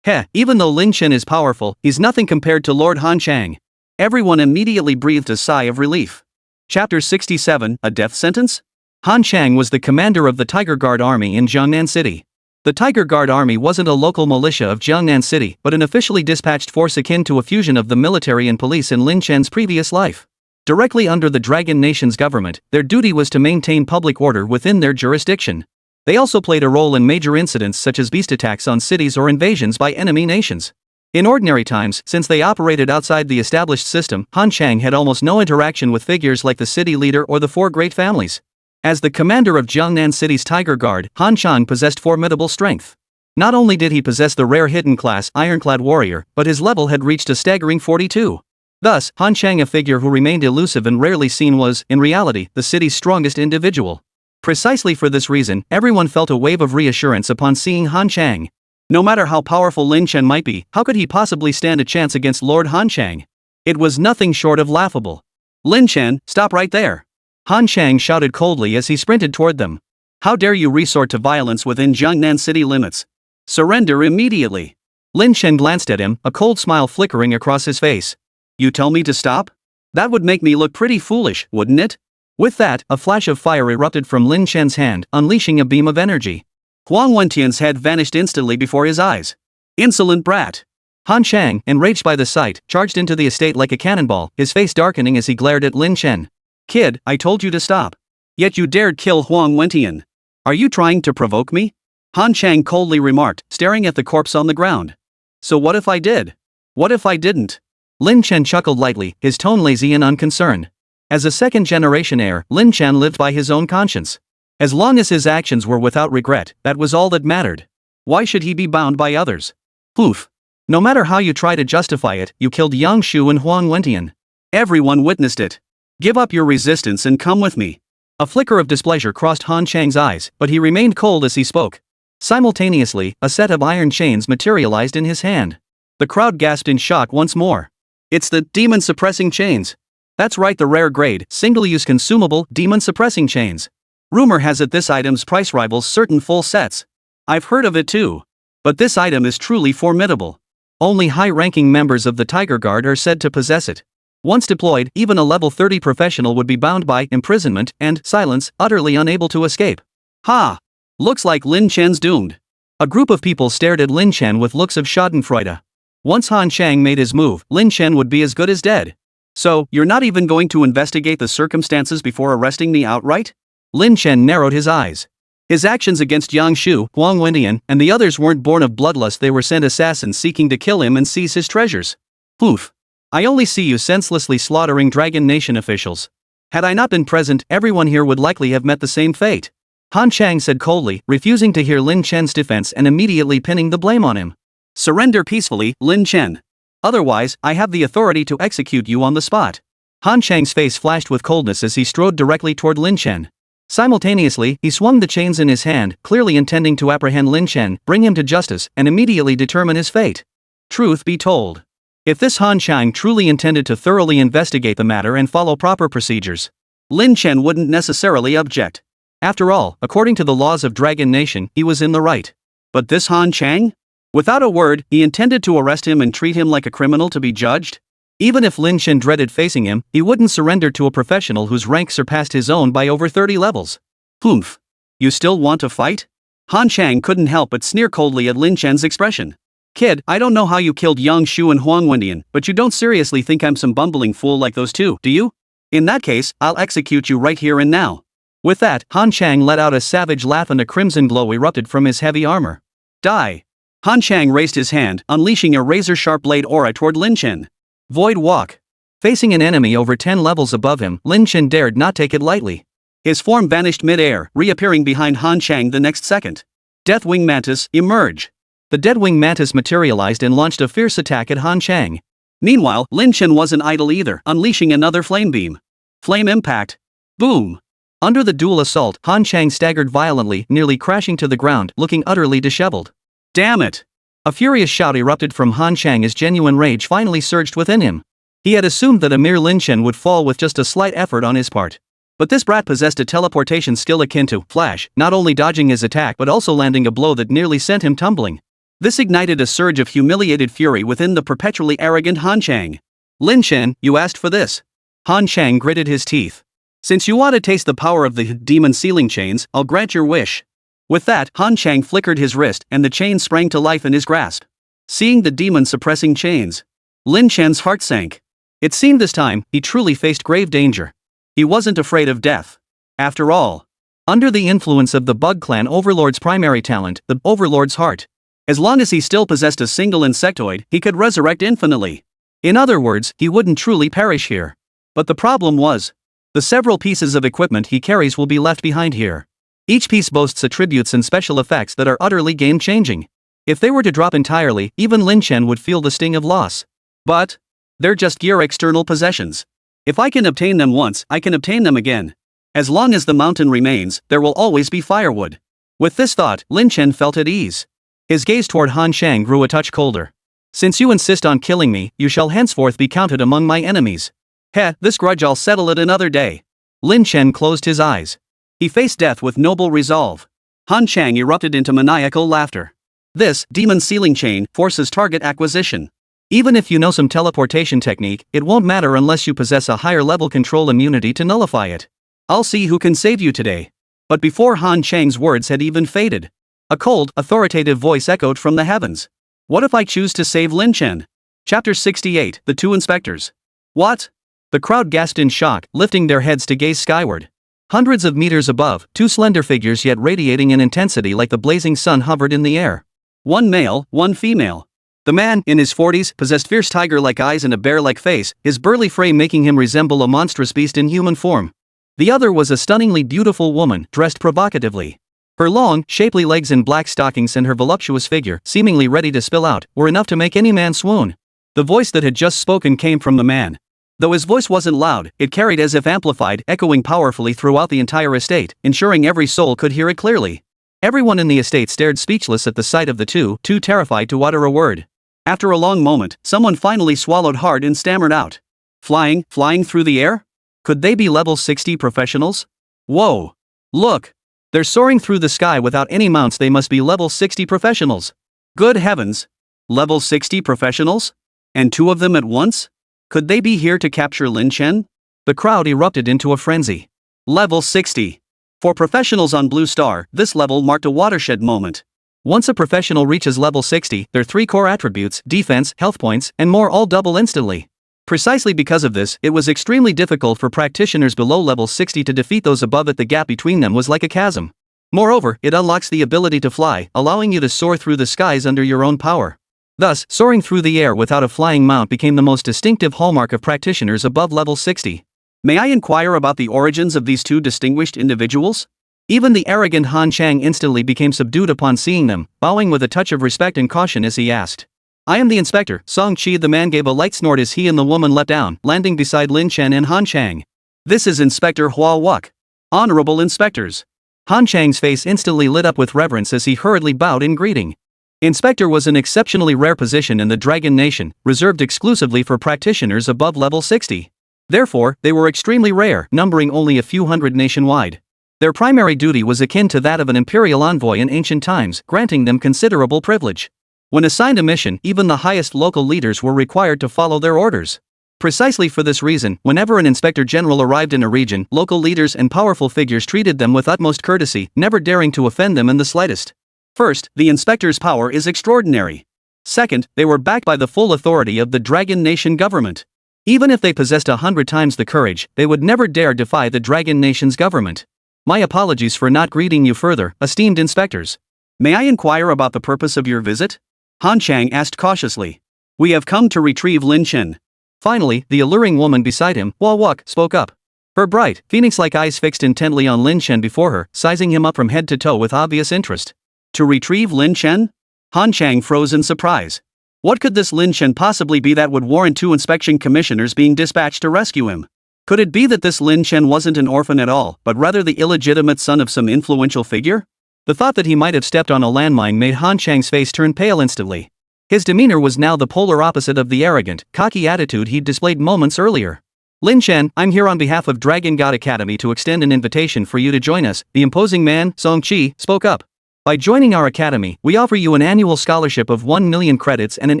Even though Lin Chen is powerful, he's nothing compared to Lord Han Chang. Everyone immediately breathed a sigh of relief. Chapter 67, A Death Sentence? Han Chang was the commander of the Tiger Guard army in Jiangnan City. The Tiger Guard army wasn't a local militia of Jiangnan City, but an officially dispatched force akin to a fusion of the military and police in Lin Chen's previous life. Directly under the Dragon Nation's government, their duty was to maintain public order within their jurisdiction. They also played a role in major incidents such as beast attacks on cities or invasions by enemy nations. In ordinary times, since they operated outside the established system, Han Chang had almost no interaction with figures like the city leader or the four great families. As the commander of Jiangnan City's Tiger Guard, Han Chang possessed formidable strength. Not only did he possess the rare hidden class Ironclad Warrior, but his level had reached a staggering 42. Thus, Han Chang, a figure who remained elusive and rarely seen, was, in reality, the city's strongest individual. Precisely for this reason, everyone felt a wave of reassurance upon seeing Han Chang. No matter how powerful Lin Chen might be, how could he possibly stand a chance against Lord Han Chang? It was nothing short of laughable. Lin Chen, stop right there! Han Chang shouted coldly as he sprinted toward them. How dare you resort to violence within Jiangnan City limits? Surrender immediately! Lin Chen glanced at him, a cold smile flickering across his face. You tell me to stop? That would make me look pretty foolish, wouldn't it? With that, a flash of fire erupted from Lin Chen's hand, unleashing a beam of energy. Huang Wentian's head vanished instantly before his eyes. Insolent brat! Han Chang, enraged by the sight, charged into the estate like a cannonball, his face darkening as he glared at Lin Chen. Kid, I told you to stop. Yet you dared kill Huang Wentian. Are you trying to provoke me? Han Chang coldly remarked, staring at the corpse on the ground. So what if I did? What if I didn't? Lin Chen chuckled lightly, his tone lazy and unconcerned. As a second-generation heir, Lin Chen lived by his own conscience. As long as his actions were without regret, that was all that mattered. Why should he be bound by others? Poof. No matter how you try to justify it, you killed Yang Shu and Huang Wentian. Everyone witnessed it. Give up your resistance and come with me. A flicker of displeasure crossed Han Chang's eyes, but he remained cold as he spoke. Simultaneously, a set of iron chains materialized in his hand. The crowd gasped in shock once more. It's the demon-suppressing chains. That's right, the rare grade, single-use consumable, demon-suppressing chains. Rumor has it this item's price rivals certain full sets. I've heard of it too. But this item is truly formidable. Only high-ranking members of the Tiger Guard are said to possess it. Once deployed, even a level 30 professional would be bound by imprisonment and silence, utterly unable to escape. Ha! Looks like Lin Chen's doomed. A group of people stared at Lin Chen with looks of schadenfreude. Once Han Chang made his move, Lin Chen would be as good as dead. So, you're not even going to investigate the circumstances before arresting me outright? Lin Chen narrowed his eyes. His actions against Yang Shu, Huang Wentian, and the others weren't born of bloodlust, they were sent assassins seeking to kill him and seize his treasures. Poof. I only see you senselessly slaughtering Dragon Nation officials. Had I not been present, everyone here would likely have met the same fate. Han Chang said coldly, refusing to hear Lin Chen's defense and immediately pinning the blame on him. Surrender peacefully, Lin Chen. Otherwise, I have the authority to execute you on the spot. Han Chang's face flashed with coldness as he strode directly toward Lin Chen. Simultaneously, he swung the chains in his hand, clearly intending to apprehend Lin Chen, bring him to justice, and immediately determine his fate. Truth be told, if this Han Chang truly intended to thoroughly investigate the matter and follow proper procedures, Lin Chen wouldn't necessarily object. After all, according to the laws of Dragon Nation, he was in the right. But this Han Chang? Without a word, he intended to arrest him and treat him like a criminal to be judged? Even if Lin Chen dreaded facing him, he wouldn't surrender to a professional whose rank surpassed his own by over 30 levels. Humph. You still want to fight? Han Chang couldn't help but sneer coldly at Lin Chen's expression. Kid, I don't know how you killed Yang Shu and Huang Xin, but you don't seriously think I'm some bumbling fool like those two, do you? In that case, I'll execute you right here and now. With that, Han Chang let out a savage laugh and a crimson glow erupted from his heavy armor. Die! Han Chang raised his hand, unleashing a razor-sharp blade aura toward Lin Chen. Void Walk. Facing an enemy over 10 levels above him, Lin Chen dared not take it lightly. His form vanished mid-air, reappearing behind Han Chang the next second. Deathwing Mantis, emerge. The Deadwing Mantis materialized and launched a fierce attack at Han Chang. Meanwhile, Lin Chen wasn't idle either, unleashing another flame beam. Flame impact. Boom. Under the dual assault, Han Chang staggered violently, nearly crashing to the ground, looking utterly disheveled. Damn it! A furious shout erupted from Han Chang as genuine rage finally surged within him. He had assumed that a mere Lin Chen would fall with just a slight effort on his part. But this brat possessed a teleportation skill akin to Flash, not only dodging his attack but also landing a blow that nearly sent him tumbling. This ignited a surge of humiliated fury within the perpetually arrogant Han Chang. Lin Chen, you asked for this. Han Chang gritted his teeth. Since you want to taste the power of the demon sealing chains, I'll grant your wish. With that, Han Chang flickered his wrist and the chain sprang to life in his grasp. Seeing the demon-suppressing chains, Lin Chen's heart sank. It seemed this time, he truly faced grave danger. He wasn't afraid of death. After all, under the influence of the Bug Clan Overlord's primary talent, the Overlord's heart, as long as he still possessed a single insectoid, he could resurrect infinitely. In other words, he wouldn't truly perish here. But the problem was, the several pieces of equipment he carries will be left behind here. Each piece boasts attributes and special effects that are utterly game-changing. If they were to drop entirely, even Lin Chen would feel the sting of loss. But they're just gear external possessions. If I can obtain them once, I can obtain them again. As long as the mountain remains, there will always be firewood. With this thought, Lin Chen felt at ease. His gaze toward Han Chang grew a touch colder. Since you insist on killing me, you shall henceforth be counted among my enemies. Heh, this grudge I'll settle it another day. Lin Chen closed his eyes. He faced death with noble resolve. Han Chang erupted into maniacal laughter. This demon sealing chain forces target acquisition. Even if you know some teleportation technique, it won't matter unless you possess a higher level control immunity to nullify it. I'll see who can save you today. But before Han Chang's words had even faded, a cold, authoritative voice echoed from the heavens. What if I choose to save Lin Chen? Chapter 68, The Two Inspectors. What? The crowd gasped in shock, lifting their heads to gaze skyward. Hundreds of meters above, two slender figures yet radiating in intensity like the blazing sun hovered in the air. One male, one female. The man, in his 40s, possessed fierce tiger-like eyes and a bear-like face, his burly frame making him resemble a monstrous beast in human form. The other was a stunningly beautiful woman, dressed provocatively. Her long, shapely legs in black stockings and her voluptuous figure, seemingly ready to spill out, were enough to make any man swoon. The voice that had just spoken came from the man. Though his voice wasn't loud, it carried as if amplified, echoing powerfully throughout the entire estate, ensuring every soul could hear it clearly. Everyone in the estate stared speechless at the sight of the two, too terrified to utter a word. After a long moment, someone finally swallowed hard and stammered out. Flying through the air? Could they be level 60 professionals? Whoa! Look! They're soaring through the sky without any mounts. They must be level 60 professionals. Good heavens! Level 60 professionals? And two of them at once? Could they be here to capture Lin Chen? The crowd erupted into a frenzy. Level 60. For professionals on Blue Star, this level marked a watershed moment. Once a professional reaches level 60, their three core attributes, defense, health points, and more all double instantly. Precisely because of this, it was extremely difficult for practitioners below level 60 to defeat those above it. The gap between them was like a chasm. Moreover, it unlocks the ability to fly, allowing you to soar through the skies under your own power. Thus, soaring through the air without a flying mount became the most distinctive hallmark of practitioners above level 60. May I inquire about the origins of these two distinguished individuals? Even the arrogant Han Chang instantly became subdued upon seeing them, bowing with a touch of respect and caution as he asked. I am the inspector, Song Chi. The man gave a light snort as he and the woman leapt down, landing beside Lin Chen and Han Chang. This is Inspector Hua Wuk. Honorable inspectors. Han Chang's face instantly lit up with reverence as he hurriedly bowed in greeting. Inspector was an exceptionally rare position in the Dragon Nation, reserved exclusively for practitioners above level 60. Therefore, they were extremely rare, numbering only a few hundred nationwide. Their primary duty was akin to that of an imperial envoy in ancient times, granting them considerable privilege. When assigned a mission, even the highest local leaders were required to follow their orders. Precisely for this reason, whenever an inspector general arrived in a region, local leaders and powerful figures treated them with utmost courtesy, never daring to offend them in the slightest. First, the inspector's power is extraordinary. Second, they were backed by the full authority of the Dragon Nation government. Even if they possessed 100 times the courage, they would never dare defy the Dragon Nation's government. My apologies for not greeting you further, esteemed inspectors. May I inquire about the purpose of your visit? Han Chang asked cautiously. We have come to retrieve Lin Chen. Finally, the alluring woman beside him, Hua Wuk, spoke up. Her bright, phoenix-like eyes fixed intently on Lin Chen before her, sizing him up from head to toe with obvious interest. To retrieve Lin Chen? Han Chang froze in surprise. What could this Lin Chen possibly be that would warrant 2 inspection commissioners being dispatched to rescue him? Could it be that this Lin Chen wasn't an orphan at all, but rather the illegitimate son of some influential figure? The thought that he might have stepped on a landmine made Han Chang's face turn pale instantly. His demeanor was now the polar opposite of the arrogant, cocky attitude he'd displayed moments earlier. Lin Chen, I'm here on behalf of Dragon God Academy to extend an invitation for you to join us, the imposing man, Song Qi, spoke up. By joining our academy, we offer you an annual scholarship of 1 million credits and an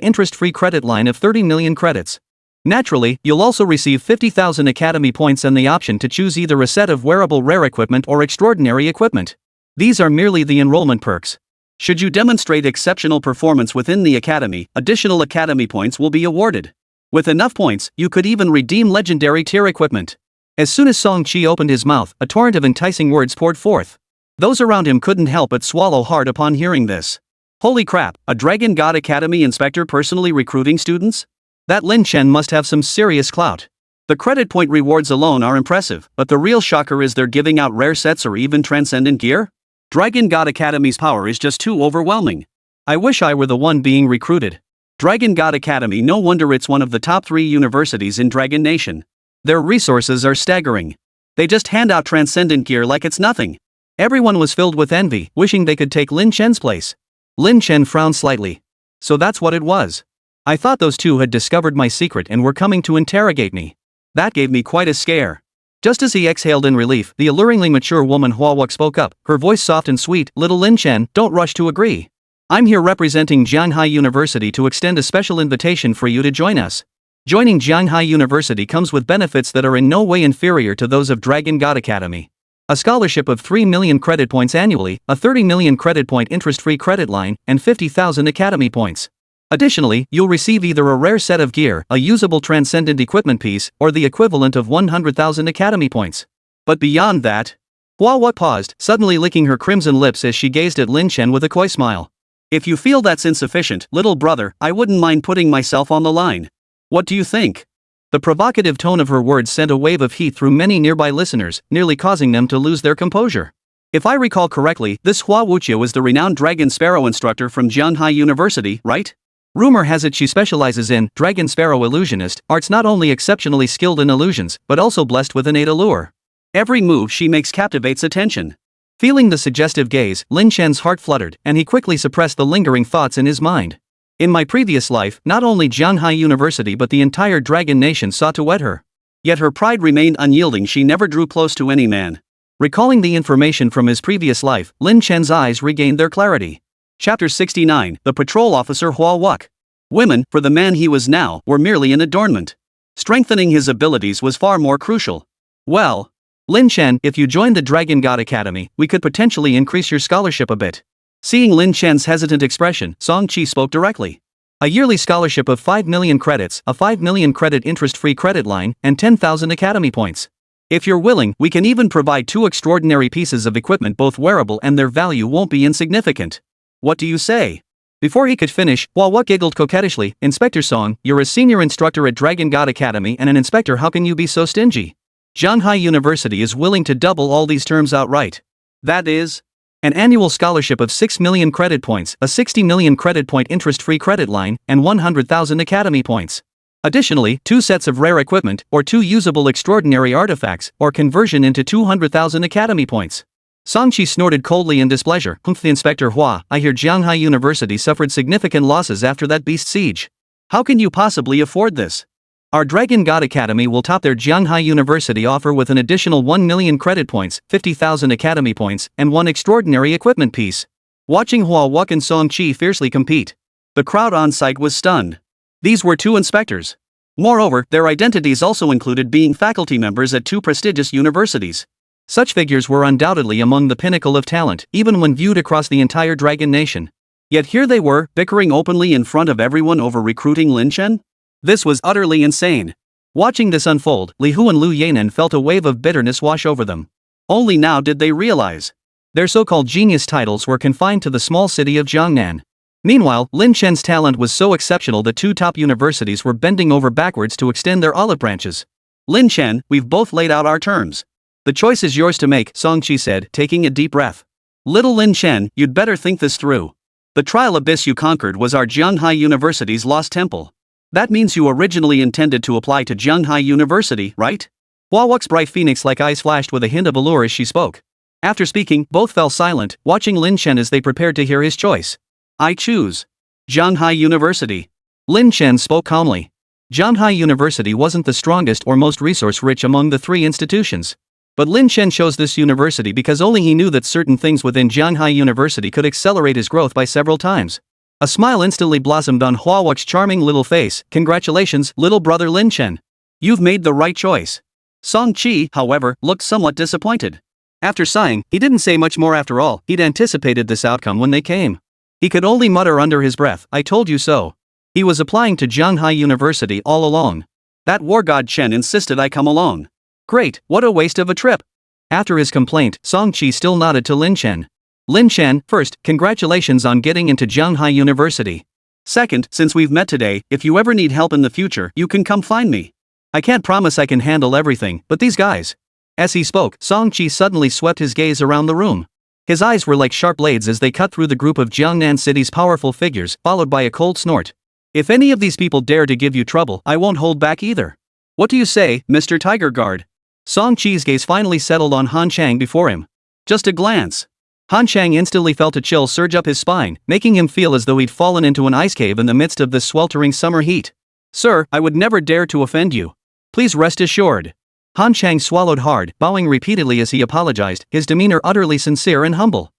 interest-free credit line of 30 million credits. Naturally, you'll also receive 50,000 academy points and the option to choose either a set of wearable rare equipment or extraordinary equipment. These are merely the enrollment perks. Should you demonstrate exceptional performance within the academy, additional academy points will be awarded. With enough points, you could even redeem legendary tier equipment. As soon as Song Qi opened his mouth, a torrent of enticing words poured forth. Those around him couldn't help but swallow hard upon hearing this. Holy crap, a Dragon God Academy inspector personally recruiting students? That Lin Chen must have some serious clout. The credit point rewards alone are impressive, but the real shocker is they're giving out rare sets or even transcendent gear? Dragon God Academy's power is just too overwhelming. I wish I were the one being recruited. Dragon God Academy, no wonder it's one of the top 3 universities in Dragon Nation. Their resources are staggering. They just hand out transcendent gear like it's nothing. Everyone was filled with envy, wishing they could take Lin Chen's place. Lin Chen frowned slightly. So that's what it was. I thought those 2 had discovered my secret and were coming to interrogate me. That gave me quite a scare. Just as he exhaled in relief, the alluringly mature woman Hua Wuk spoke up, her voice soft and sweet. Little Lin Chen, don't rush to agree. I'm here representing Jianghai University to extend a special invitation for you to join us. Joining Jianghai University comes with benefits that are in no way inferior to those of Dragon God Academy. A scholarship of 3 million credit points annually, a 30 million credit point interest-free credit line, and 50,000 academy points. Additionally, you'll receive either a rare set of gear, a usable transcendent equipment piece, or the equivalent of 100,000 academy points. But beyond that, Hua Wuk paused, suddenly licking her crimson lips as she gazed at Lin Chen with a coy smile. If you feel that's insufficient, little brother, I wouldn't mind putting myself on the line. What do you think? The provocative tone of her words sent a wave of heat through many nearby listeners, nearly causing them to lose their composure. If I recall correctly, this Hua Wuqia was the renowned Dragon Sparrow instructor from Jianghai University, right? Rumor has it she specializes in Dragon Sparrow illusionist arts, not only exceptionally skilled in illusions, but also blessed with innate allure. Every move she makes captivates attention. Feeling the suggestive gaze, Lin Chen's heart fluttered, and he quickly suppressed the lingering thoughts in his mind. In my previous life, not only Jianghai University but the entire Dragon Nation sought to wed her. Yet her pride remained unyielding, she never drew close to any man. Recalling the information from his previous life, Lin Chen's eyes regained their clarity. Chapter 69, The Patrol Officer Hua Wuk. Women, for the man he was now, were merely an adornment. Strengthening his abilities was far more crucial. Well, Lin Chen, if you join the Dragon God Academy, we could potentially increase your scholarship a bit. Seeing Lin Chen's hesitant expression, Song Qi spoke directly. A yearly scholarship of 5 million credits, a 5 million credit interest-free credit line, and 10,000 academy points. If you're willing, we can even provide 2 extraordinary pieces of equipment, both wearable and their value won't be insignificant. What do you say? Before he could finish, Hua Wuk giggled coquettishly. Inspector Song, you're a senior instructor at Dragon God Academy and an inspector, how can you be so stingy? Jianghai University is willing to double all these terms outright. That is, an annual scholarship of 6 million credit points, a 60 million credit point interest-free credit line, and 100,000 academy points. Additionally, 2 sets of rare equipment, or 2 usable extraordinary artifacts, or conversion into 200,000 academy points. Song Qi snorted coldly in displeasure. The Inspector Hua, I hear Jianghai University suffered significant losses after that beast siege. How can you possibly afford this? Our Dragon God Academy will top their Jianghai University offer with an additional 1 million credit points, 50,000 academy points, and 1 extraordinary equipment piece. Watching Hua Wuk and Song Qi fiercely compete, the crowd on site was stunned. These were 2 inspectors. Moreover, their identities also included being faculty members at 2 prestigious universities. Such figures were undoubtedly among the pinnacle of talent, even when viewed across the entire Dragon Nation. Yet here they were, bickering openly in front of everyone over recruiting Lin Chen? This was utterly insane. Watching this unfold, Li Hu and Liu Yanran felt a wave of bitterness wash over them. Only now did they realize their so-called genius titles were confined to the small city of Jiangnan. Meanwhile, Lin Chen's talent was so exceptional that 2 top universities were bending over backwards to extend their olive branches. Lin Chen, we've both laid out our terms. The choice is yours to make, Song Qi said, taking a deep breath. Little Lin Chen, you'd better think this through. The trial abyss you conquered was our Jianghai University's lost temple. That means you originally intended to apply to Jianghai University, right? Hua Wux's bright phoenix-like eyes flashed with a hint of allure as she spoke. After speaking, both fell silent, watching Lin Chen as they prepared to hear his choice. I choose Jianghai University. Lin Chen spoke calmly. Jianghai University wasn't the strongest or most resource-rich among the 3 institutions. But Lin Chen chose this university because only he knew that certain things within Jianghai University could accelerate his growth by several times. A smile instantly blossomed on Hua Wux's charming little face. Congratulations, little brother Lin Chen. You've made the right choice. Song Qi, however, looked somewhat disappointed. After sighing, he didn't say much more after all. He'd anticipated this outcome when they came. He could only mutter under his breath, I told you so. He was applying to Jianghai University all along. That war god Chen insisted I come along. Great, what a waste of a trip. After his complaint, Song Qi still nodded to Lin Chen. Lin Chen, first, congratulations on getting into Jianghai University. Second, since we've met today, if you ever need help in the future, you can come find me. I can't promise I can handle everything, but these guys. As he spoke, Song Qi suddenly swept his gaze around the room. His eyes were like sharp blades as they cut through the group of Jiangnan City's powerful figures, followed by a cold snort. If any of these people dare to give you trouble, I won't hold back either. What do you say, Mr. Tiger Guard? Song Qi's gaze finally settled on Han Chang before him. Just a glance. Han Chang instantly felt a chill surge up his spine, making him feel as though he'd fallen into an ice cave in the midst of this sweltering summer heat. Sir, I would never dare to offend you. Please rest assured. Han Chang swallowed hard, bowing repeatedly as he apologized, his demeanor utterly sincere and humble.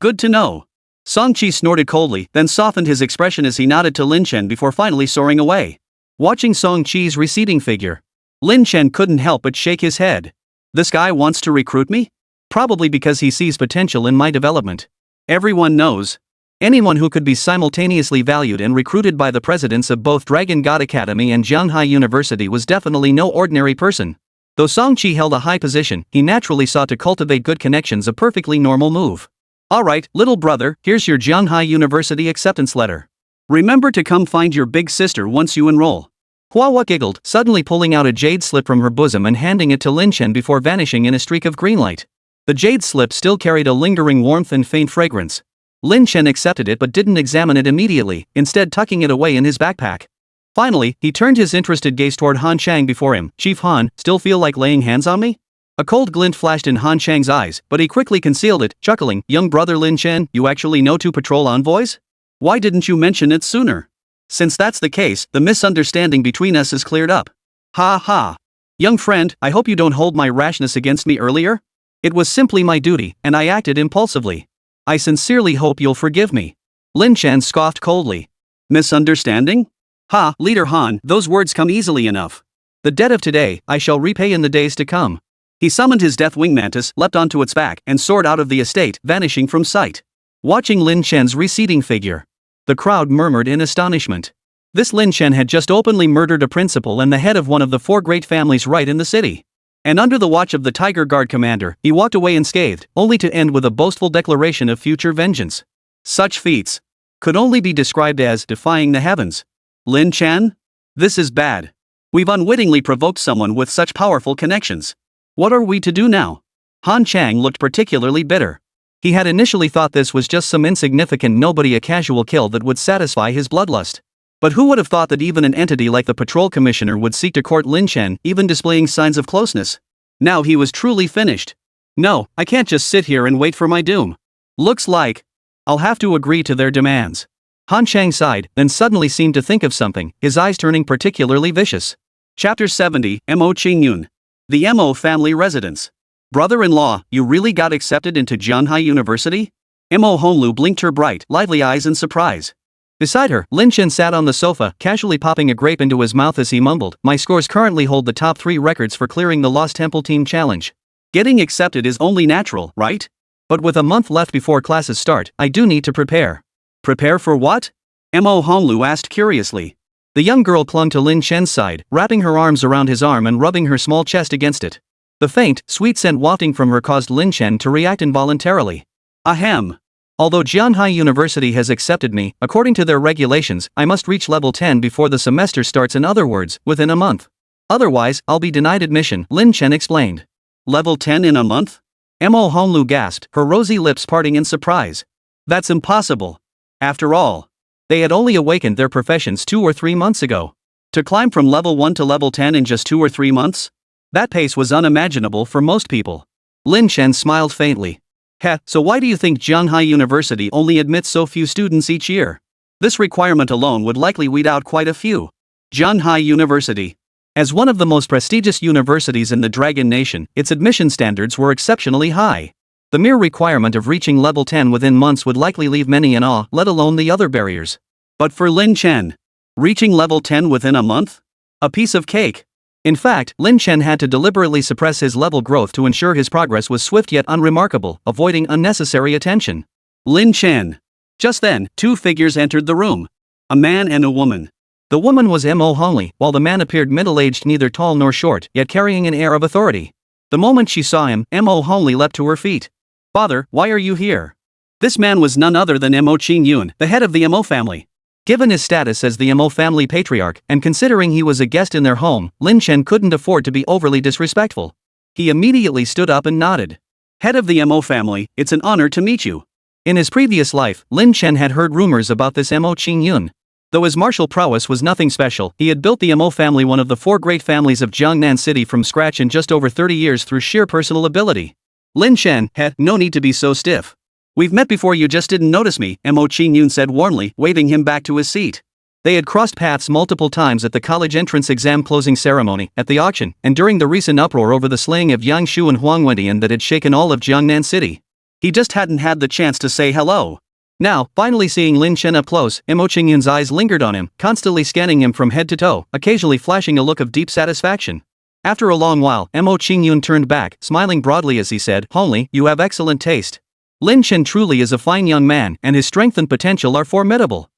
Good to know. Song Qi snorted coldly, then softened his expression as he nodded to Lin Chen before finally soaring away. Watching Song Qi's receding figure, Lin Chen couldn't help but shake his head. This guy wants to recruit me? Probably because he sees potential in my development. Everyone knows. Anyone who could be simultaneously valued and recruited by the presidents of both Dragon God Academy and Jianghai University was definitely no ordinary person. Though Song Qi held a high position, he naturally sought to cultivate good connections, a perfectly normal move. Alright, little brother, here's your Jianghai University acceptance letter. Remember to come find your big sister once you enroll. Hua Wu giggled, suddenly pulling out a jade slip from her bosom and handing it to Lin Chen before vanishing in a streak of green light. The jade slip still carried a lingering warmth and faint fragrance. Lin Chen accepted it but didn't examine it immediately, instead tucking it away in his backpack. Finally, he turned his interested gaze toward Han Chang before him. Chief Han, still feel like laying hands on me? A cold glint flashed in Han Chang's eyes, but he quickly concealed it, chuckling, young brother Lin Chen, you actually know 2 patrol envoys? Why didn't you mention it sooner? Since that's the case, the misunderstanding between us is cleared up. Ha ha. Young friend, I hope you don't hold my rashness against me earlier? It was simply my duty, and I acted impulsively. I sincerely hope you'll forgive me. Lin Chen scoffed coldly. Misunderstanding? Ha, Leader Han, those words come easily enough. The debt of today, I shall repay in the days to come. He summoned his Deathwing Mantis, leapt onto its back, and soared out of the estate, vanishing from sight. Watching Lin Chen's receding figure, the crowd murmured in astonishment. This Lin Chen had just openly murdered a principal and the head of one of the 4 great families right in the city. And under the watch of the Tiger Guard commander, he walked away unscathed, only to end with a boastful declaration of future vengeance. Such feats could only be described as defying the heavens. Lin Chen? This is bad. We've unwittingly provoked someone with such powerful connections. What are we to do now? Han Chang looked particularly bitter. He had initially thought this was just some insignificant nobody, a casual kill that would satisfy his bloodlust. But who would have thought that even an entity like the patrol commissioner would seek to court Lin Chen, even displaying signs of closeness? Now he was truly finished. No, I can't just sit here and wait for my doom. Looks like I'll have to agree to their demands. Han Chang sighed, then suddenly seemed to think of something, his eyes turning particularly vicious. Chapter 70, Mo Qingyun. The Mo family residence. Brother-in-law, you really got accepted into Jianghai University? Mo Honlu blinked her bright, lively eyes in surprise. Beside her, Lin Chen sat on the sofa, casually popping a grape into his mouth as he mumbled, "My scores currently hold the top 3 records for clearing the Lost Temple Team Challenge. Getting accepted is only natural, right? But with a month left before classes start, I do need to prepare." "Prepare for what?" Mo Honglu asked curiously. The young girl clung to Lin Chen's side, wrapping her arms around his arm and rubbing her small chest against it. The faint, sweet scent wafting from her caused Lin Chen to react involuntarily. "Ahem. Although Jianhai University has accepted me, according to their regulations, I must reach level 10 before the semester starts, in other words, within a month. Otherwise, I'll be denied admission," Lin Chen explained. "Level 10 in a month?" Mo Honglu gasped, her rosy lips parting in surprise. "That's impossible. After all, they had only awakened their professions 2 or 3 months ago. To climb from level 1 to level 10 in just 2 or 3 months? That pace was unimaginable for most people." Lin Chen smiled faintly. "Heh, so why do you think Jianhai University only admits so few students each year? This requirement alone would likely weed out quite a few." Jianhai University. As one of the most prestigious universities in the Dragon Nation, its admission standards were exceptionally high. The mere requirement of reaching level 10 within months would likely leave many in awe, let alone the other barriers. But for Lin Chen, reaching level 10 within a month? A piece of cake. In fact, Lin Chen had to deliberately suppress his level growth to ensure his progress was swift yet unremarkable, avoiding unnecessary attention. Lin Chen. Just then, 2 figures entered the room. A man and a woman. The woman was Mo Hongli, while the man appeared middle-aged, neither tall nor short, yet carrying an air of authority. The moment she saw him, Mo Hongli leapt to her feet. "Father, why are you here?" This man was none other than Mo Qingxue, the head of the Mo family. Given his status as the Mo family patriarch, and considering he was a guest in their home, Lin Chen couldn't afford to be overly disrespectful. He immediately stood up and nodded. "Head of the Mo family, it's an honor to meet you." In his previous life, Lin Chen had heard rumors about this Mo Qingxue. Though his martial prowess was nothing special, he had built the Mo family, one of the 4 great families of Jiangnan City, from scratch in just over 30 years through sheer personal ability. Lin Chen, no need to be so stiff. "We've met before, you just didn't notice me," Mo Qingxue said warmly, waving him back to his seat. They had crossed paths multiple times at the college entrance exam closing ceremony, at the auction, and during the recent uproar over the slaying of Yang Shu and Huang Xin that had shaken all of Jiangnan City. He just hadn't had the chance to say hello. Now, finally seeing Lin Chen up close, Mo Qingxue's eyes lingered on him, constantly scanning him from head to toe, occasionally flashing a look of deep satisfaction. After a long while, Mo Qingxue turned back, smiling broadly as he said, "Hongli, you have excellent taste. Lin Chen truly is a fine young man, and his strength and potential are formidable.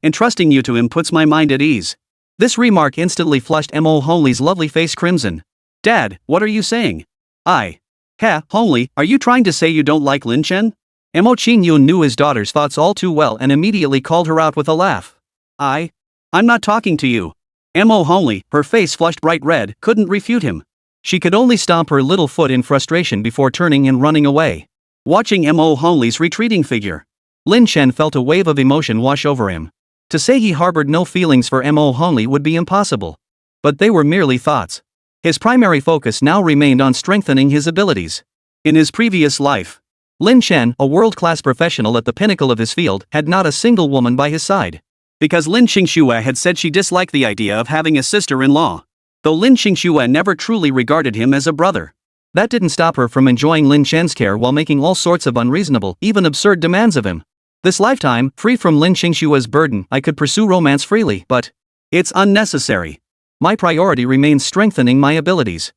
Entrusting you to him puts my mind at ease." This remark instantly flushed Mo Hongli's lovely face crimson. "Dad, what are you saying?" Hongli, are you trying to say you don't like Lin Chen?" Mo Qingxue knew his daughter's thoughts all too well and immediately called her out with a laugh. I'm not talking to you." Mo Hongli, her face flushed bright red, couldn't refute him. She could only stomp her little foot in frustration before turning and running away. Watching Mo Hongli's retreating figure, Lin Chen felt a wave of emotion wash over him. To say he harbored no feelings for Mo Hongli would be impossible. But they were merely thoughts. His primary focus now remained on strengthening his abilities. In his previous life, Lin Chen, a world-class professional at the pinnacle of his field, had not a single woman by his side. Because Lin Qingxue had said she disliked the idea of having a sister-in-law. Though Lin Qingxue never truly regarded him as a brother. That didn't stop her from enjoying Lin Chen's care while making all sorts of unreasonable, even absurd demands of him. "This lifetime, free from Lin Qingxue's burden, I could pursue romance freely, but it's unnecessary. My priority remains strengthening my abilities.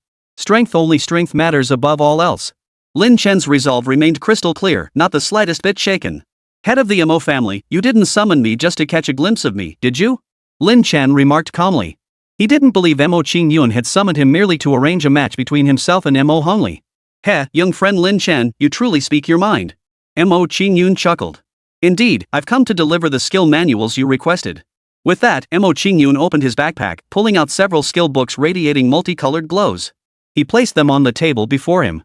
Only strength matters above all else." Lin Chen's resolve remained crystal clear, not the slightest bit shaken. "Head of the Mo family, you didn't summon me just to catch a glimpse of me, did you?" Lin Chen remarked calmly. He didn't believe Mo Qingxue had summoned him merely to arrange a match between himself and Mo Hongli. Young friend Lin Chen, you truly speak your mind." Mo Qingxue chuckled. "Indeed, I've come to deliver the skill manuals you requested." With that, Mo Qingxue opened his backpack, pulling out several skill books radiating multicolored glows. He placed them on the table before him.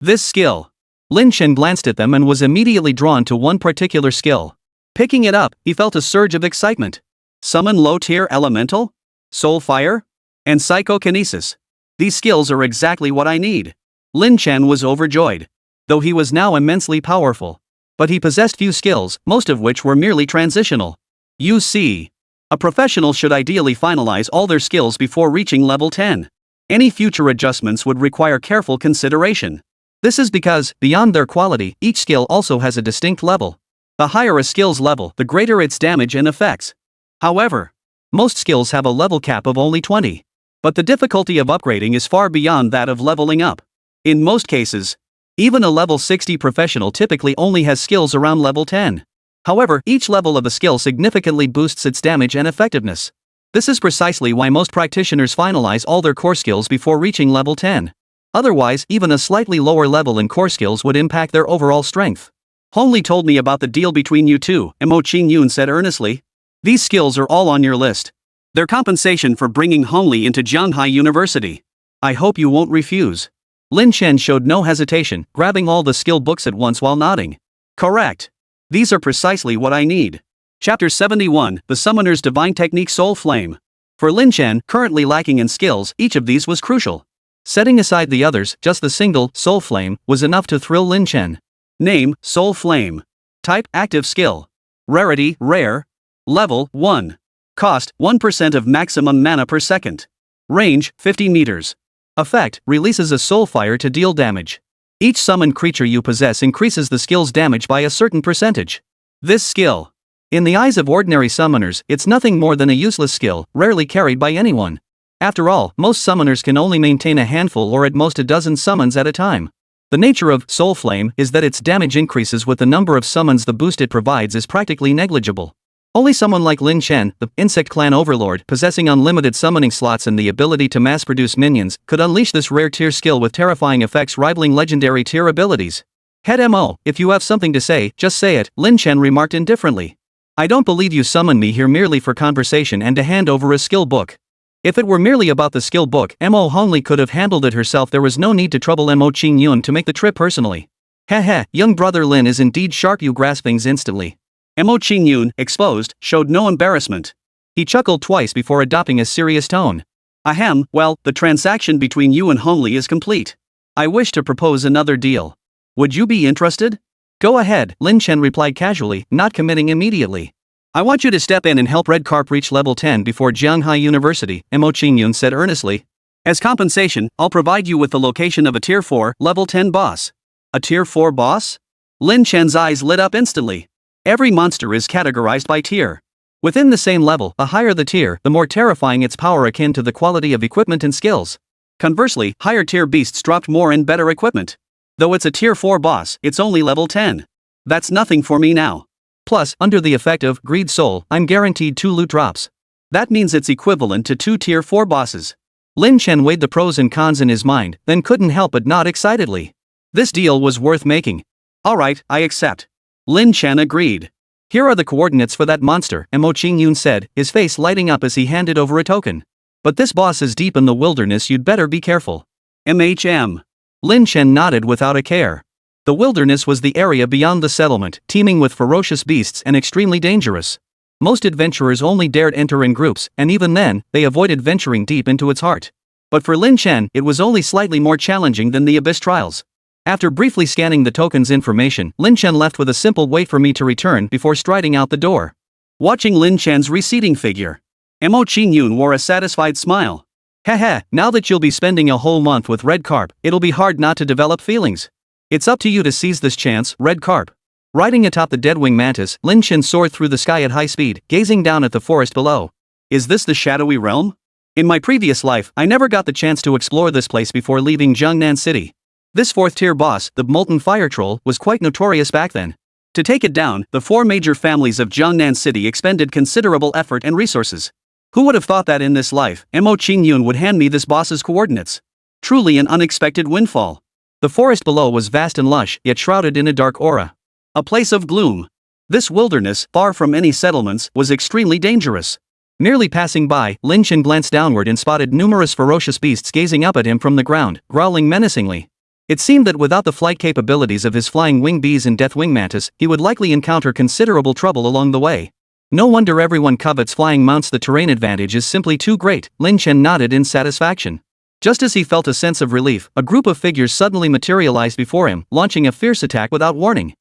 This skill." Lin Chen glanced at them and was immediately drawn to one particular skill. Picking it up, he felt a surge of excitement. Summon low-tier elemental? Soul fire? And psychokinesis. These skills are exactly what I need. Lin Chen was overjoyed. Though he was now immensely powerful. But he possessed few skills, most of which were merely transitional. You see, a professional should ideally finalize all their skills before reaching level 10. Any future adjustments would require careful consideration. This is because, beyond their quality, each skill also has a distinct level. The higher a skill's level, the greater its damage and effects. However, most skills have a level cap of only 20. But the difficulty of upgrading is far beyond that of leveling up. In most cases, even a level 60 professional typically only has skills around level 10. However, each level of a skill significantly boosts its damage and effectiveness. This is precisely why most practitioners finalize all their core skills before reaching level 10. Otherwise, even a slightly lower level in core skills would impact their overall strength. Hongli told me about the deal between you two, Mo Qingyun said earnestly. These skills are all on your list. They're compensation for bringing Hongli into Jianghai University. I hope you won't refuse. Lin Chen showed no hesitation, grabbing all the skill books at once while nodding. Correct. These are precisely what I need. Chapter 71, The Summoner's Divine Technique Soul Flame. For Lin Chen, currently lacking in skills, each of these was crucial. Setting aside the others, just the single, Soul Flame, was enough to thrill Lin Chen. Name, Soul Flame. Type, active skill. Rarity, rare. Level, 1. Cost, 1% of maximum mana per second. Range, 50 meters. Effect, releases a soul fire to deal damage. Each summoned creature you possess increases the skill's damage by a certain percentage. This skill. In the eyes of ordinary summoners, it's nothing more than a useless skill, rarely carried by anyone. After all, most summoners can only maintain a handful or at most a dozen summons at a time. The nature of Soul Flame is that its damage increases with the number of summons. The boost it provides is practically negligible. Only someone like Lin Chen, the Insect Clan Overlord, possessing unlimited summoning slots and the ability to mass-produce minions, could unleash this rare tier skill with terrifying effects rivaling legendary tier abilities. Head Mo, if you have something to say, just say it, Lin Chen remarked indifferently. I don't believe you summoned me here merely for conversation and to hand over a skill book. If it were merely about the skill book, Mo Hongli could have handled it herself. There was no need to trouble Mo Qingyun to make the trip personally. Heh, young brother Lin is indeed sharp. You grasp things instantly. Mo Qingyun, exposed, showed no embarrassment. He chuckled twice before adopting a serious tone. Ahem, well, the transaction between you and Hongli is complete. I wish to propose another deal. Would you be interested? Go ahead, Lin Chen replied casually, not committing immediately. I want you to step in and help Red Carp reach level 10 before Jianghai University, Mo Qingyun said earnestly. As compensation, I'll provide you with the location of a Tier 4, level 10 boss. A Tier 4 boss? Lin Chen's eyes lit up instantly. Every monster is categorized by tier. Within the same level, the higher the tier, the more terrifying its power, akin to the quality of equipment and skills. Conversely, higher tier beasts dropped more and better equipment. Though it's a Tier 4 boss, it's only level 10. That's nothing for me now. Plus, under the effect of Greed Soul, I'm guaranteed 2 loot drops. That means it's equivalent to 2 Tier 4 bosses. Lin Chen weighed the pros and cons in his mind, then couldn't help but nod excitedly. This deal was worth making. Alright, I accept. Lin Chen agreed. Here are the coordinates for that monster, Mo Qingyun said, his face lighting up as he handed over a token. But this boss is deep in the wilderness, you'd better be careful. MHM. Lin Chen nodded without a care. The wilderness was the area beyond the settlement, teeming with ferocious beasts and extremely dangerous. Most adventurers only dared enter in groups, and even then, they avoided venturing deep into its heart. But for Lin Chen, it was only slightly more challenging than the Abyss Trials. After briefly scanning the token's information, Lin Chen left with a simple "wait for me to return" before striding out the door. Watching Lin Chen's receding figure, Mo Qingyun wore a satisfied smile. Heh, now that you'll be spending a whole month with Red Carp, it'll be hard not to develop feelings. It's up to you to seize this chance, Red Carp. Riding atop the Deadwing Mantis, Lin Chen soared through the sky at high speed, gazing down at the forest below. Is this the shadowy realm? In my previous life, I never got the chance to explore this place before leaving Jiangnan City. This 4th tier boss, the Molten Fire Troll, was quite notorious back then. To take it down, the 4 major families of Jiangnan City expended considerable effort and resources. Who would have thought that in this life, Mo Qingyun would hand me this boss's coordinates? Truly an unexpected windfall. The forest below was vast and lush, yet shrouded in a dark aura. A place of gloom. This wilderness, far from any settlements, was extremely dangerous. Merely passing by, Lin Chen glanced downward and spotted numerous ferocious beasts gazing up at him from the ground, growling menacingly. It seemed that without the flight capabilities of his flying wing bees and Deathwing Mantis, he would likely encounter considerable trouble along the way. No wonder everyone covets flying mounts. The terrain advantage is simply too great, Lin Chen nodded in satisfaction. Just as he felt a sense of relief, a group of figures suddenly materialized before him, launching a fierce attack without warning.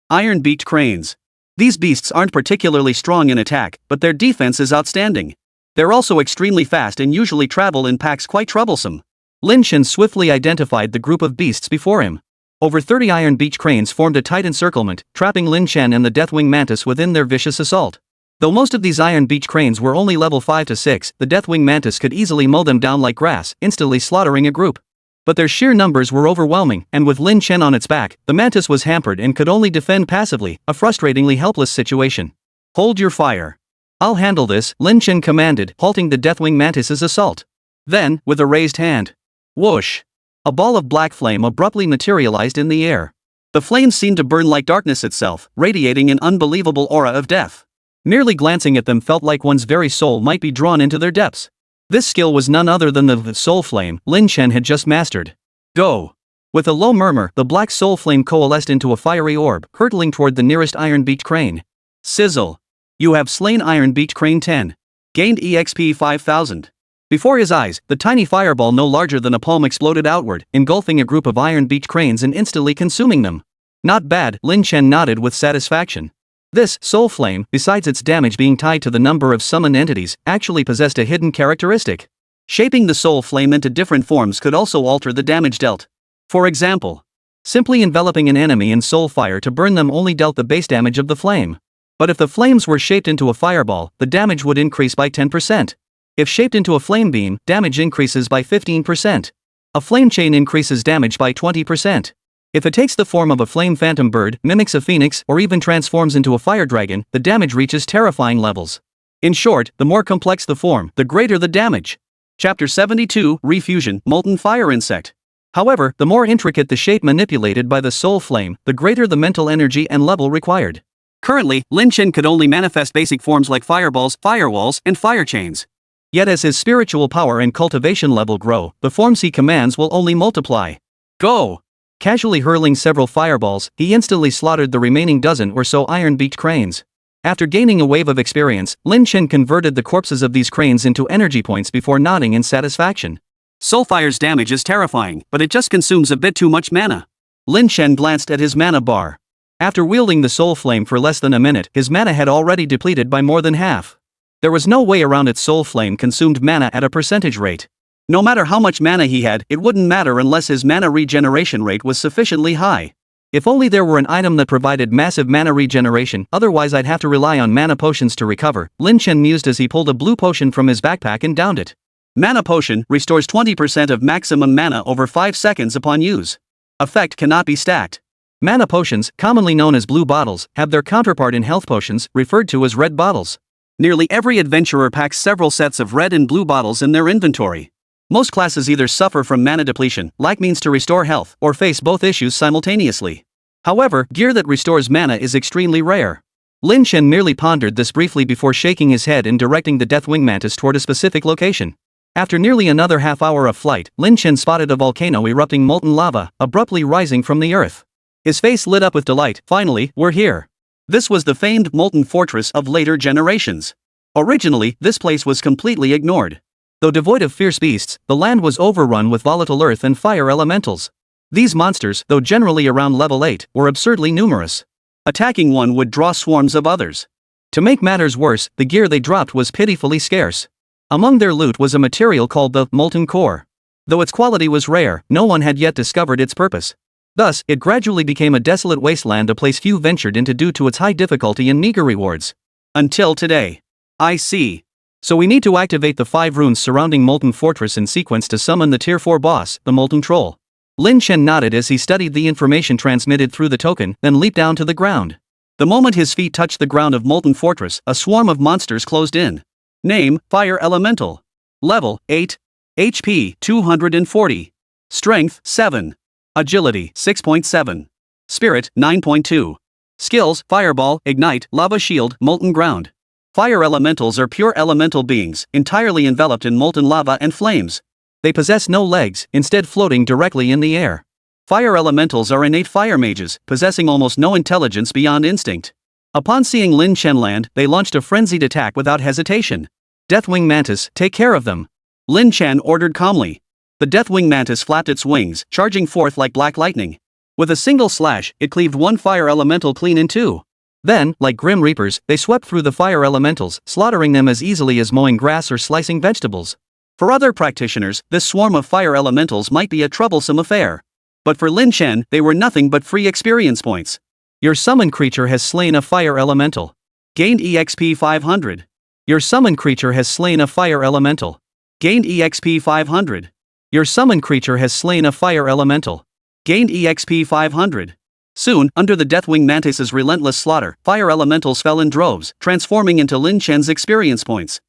Iron-beaked cranes. These beasts aren't particularly strong in attack, but their defense is outstanding. They're also extremely fast and usually travel in packs, quite troublesome. Lin Chen swiftly identified the group of beasts before him. Over 30 Iron Beach cranes formed a tight encirclement, trapping Lin Chen and the Deathwing Mantis within their vicious assault. Though most of these Iron Beach cranes were only level 5 to 6, the Deathwing Mantis could easily mow them down like grass, instantly slaughtering a group. But their sheer numbers were overwhelming, and with Lin Chen on its back, the Mantis was hampered and could only defend passively, a frustratingly helpless situation. Hold your fire. I'll handle this, Lin Chen commanded, halting the Deathwing Mantis's assault. Then, with a raised hand, whoosh! A ball of black flame abruptly materialized in the air. The flames seemed to burn like darkness itself, radiating an unbelievable aura of death. Merely glancing at them felt like one's very soul might be drawn into their depths. This skill was none other than the soul flame Lin Chen had just mastered. Go! With a low murmur, the black soul flame coalesced into a fiery orb, hurtling toward the nearest Iron Beach crane. Sizzle! You have slain Iron Beach Crane 10. Gained EXP 5000. Before his eyes, the tiny fireball no larger than a palm exploded outward, engulfing a group of Iron Beach cranes and instantly consuming them. Not bad, Lin Chen nodded with satisfaction. This soul flame, besides its damage being tied to the number of summoned entities, actually possessed a hidden characteristic. Shaping the soul flame into different forms could also alter the damage dealt. For example, simply enveloping an enemy in soul fire to burn them only dealt the base damage of the flame. But if the flames were shaped into a fireball, the damage would increase by 10%. If shaped into a flame beam, damage increases by 15%. A flame chain increases damage by 20%. If it takes the form of a flame phantom bird, mimics a phoenix, or even transforms into a fire dragon, the damage reaches terrifying levels. In short, the more complex the form, the greater the damage. Chapter 72, Refusion, Molten Fire Insect. However, the more intricate the shape manipulated by the soul flame, the greater the mental energy and level required. Currently, Lin Chen could only manifest basic forms like fireballs, firewalls, and fire chains. Yet as his spiritual power and cultivation level grow, the forms he commands will only multiply. Go! Casually hurling several fireballs, he instantly slaughtered the remaining dozen or so Iron Beach cranes. After gaining a wave of experience, Lin Chen converted the corpses of these cranes into energy points before nodding in satisfaction. Soulfire's damage is terrifying, but it just consumes a bit too much mana. Lin Chen glanced at his mana bar. After wielding the soul flame for less than a minute, his mana had already depleted by more than half. There was no way around its soul flame consumed mana at a percentage rate. No matter how much mana he had, it wouldn't matter unless his mana regeneration rate was sufficiently high. If only there were an item that provided massive mana regeneration, otherwise I'd have to rely on mana potions to recover, Lin Chen mused as he pulled a blue potion from his backpack and downed it. Mana potion restores 20% of maximum mana over 5 seconds upon use. Effect cannot be stacked. Mana potions, commonly known as blue bottles, have their counterpart in health potions, referred to as red bottles. Nearly every adventurer packs several sets of red and blue bottles in their inventory. Most classes either suffer from mana depletion, lack means to restore health, or face both issues simultaneously. However, gear that restores mana is extremely rare. Lin Chen merely pondered this briefly before shaking his head and directing the Deathwing Mantis toward a specific location. After nearly another half hour of flight, Lin Chen spotted a volcano erupting molten lava, abruptly rising from the earth. His face lit up with delight. Finally, we're here. This was the famed molten fortress of later generations. Originally, this place was completely ignored. Though devoid of fierce beasts, the land was overrun with volatile earth and fire elementals. These monsters, though generally around level 8, were absurdly numerous. Attacking one would draw swarms of others. To make matters worse, the gear they dropped was pitifully scarce. Among their loot was a material called the molten core. Though its quality was rare, no one had yet discovered its purpose. Thus, it gradually became a desolate wasteland, a place few ventured into due to its high difficulty and meager rewards. Until today. I see. So we need to activate the 5 runes surrounding Molten Fortress in sequence to summon the Tier 4 boss, the Molten Troll. Lin Chen nodded as he studied the information transmitted through the token, then leaped down to the ground. The moment his feet touched the ground of Molten Fortress, a swarm of monsters closed in. Name, Fire Elemental. Level, 8. HP, 240. Strength, 7. Agility, 6.7. Spirit, 9.2. Skills, Fireball, Ignite, Lava Shield, Molten Ground. Fire elementals are pure elemental beings, entirely enveloped in molten lava and flames. They possess no legs, instead floating directly in the air. Fire elementals are innate fire mages, possessing almost no intelligence beyond instinct. Upon seeing Lin Chen land, they launched a frenzied attack without hesitation. Deathwing Mantis, take care of them. Lin Chen ordered calmly. The Deathwing Mantis flapped its wings, charging forth like black lightning. With a single slash, it cleaved one fire elemental clean in two. Then, like grim reapers, they swept through the fire elementals, slaughtering them as easily as mowing grass or slicing vegetables. For other practitioners, this swarm of fire elementals might be a troublesome affair. But for Lin Chen, they were nothing but free experience points. Your summoned creature has slain a fire elemental. Gained EXP 500. Your summoned creature has slain a fire elemental. Gained EXP 500. Your summoned creature has slain a fire elemental. Gained EXP 500. Soon, under the Deathwing Mantis's relentless slaughter, fire elementals fell in droves, transforming into Lin Chen's experience points.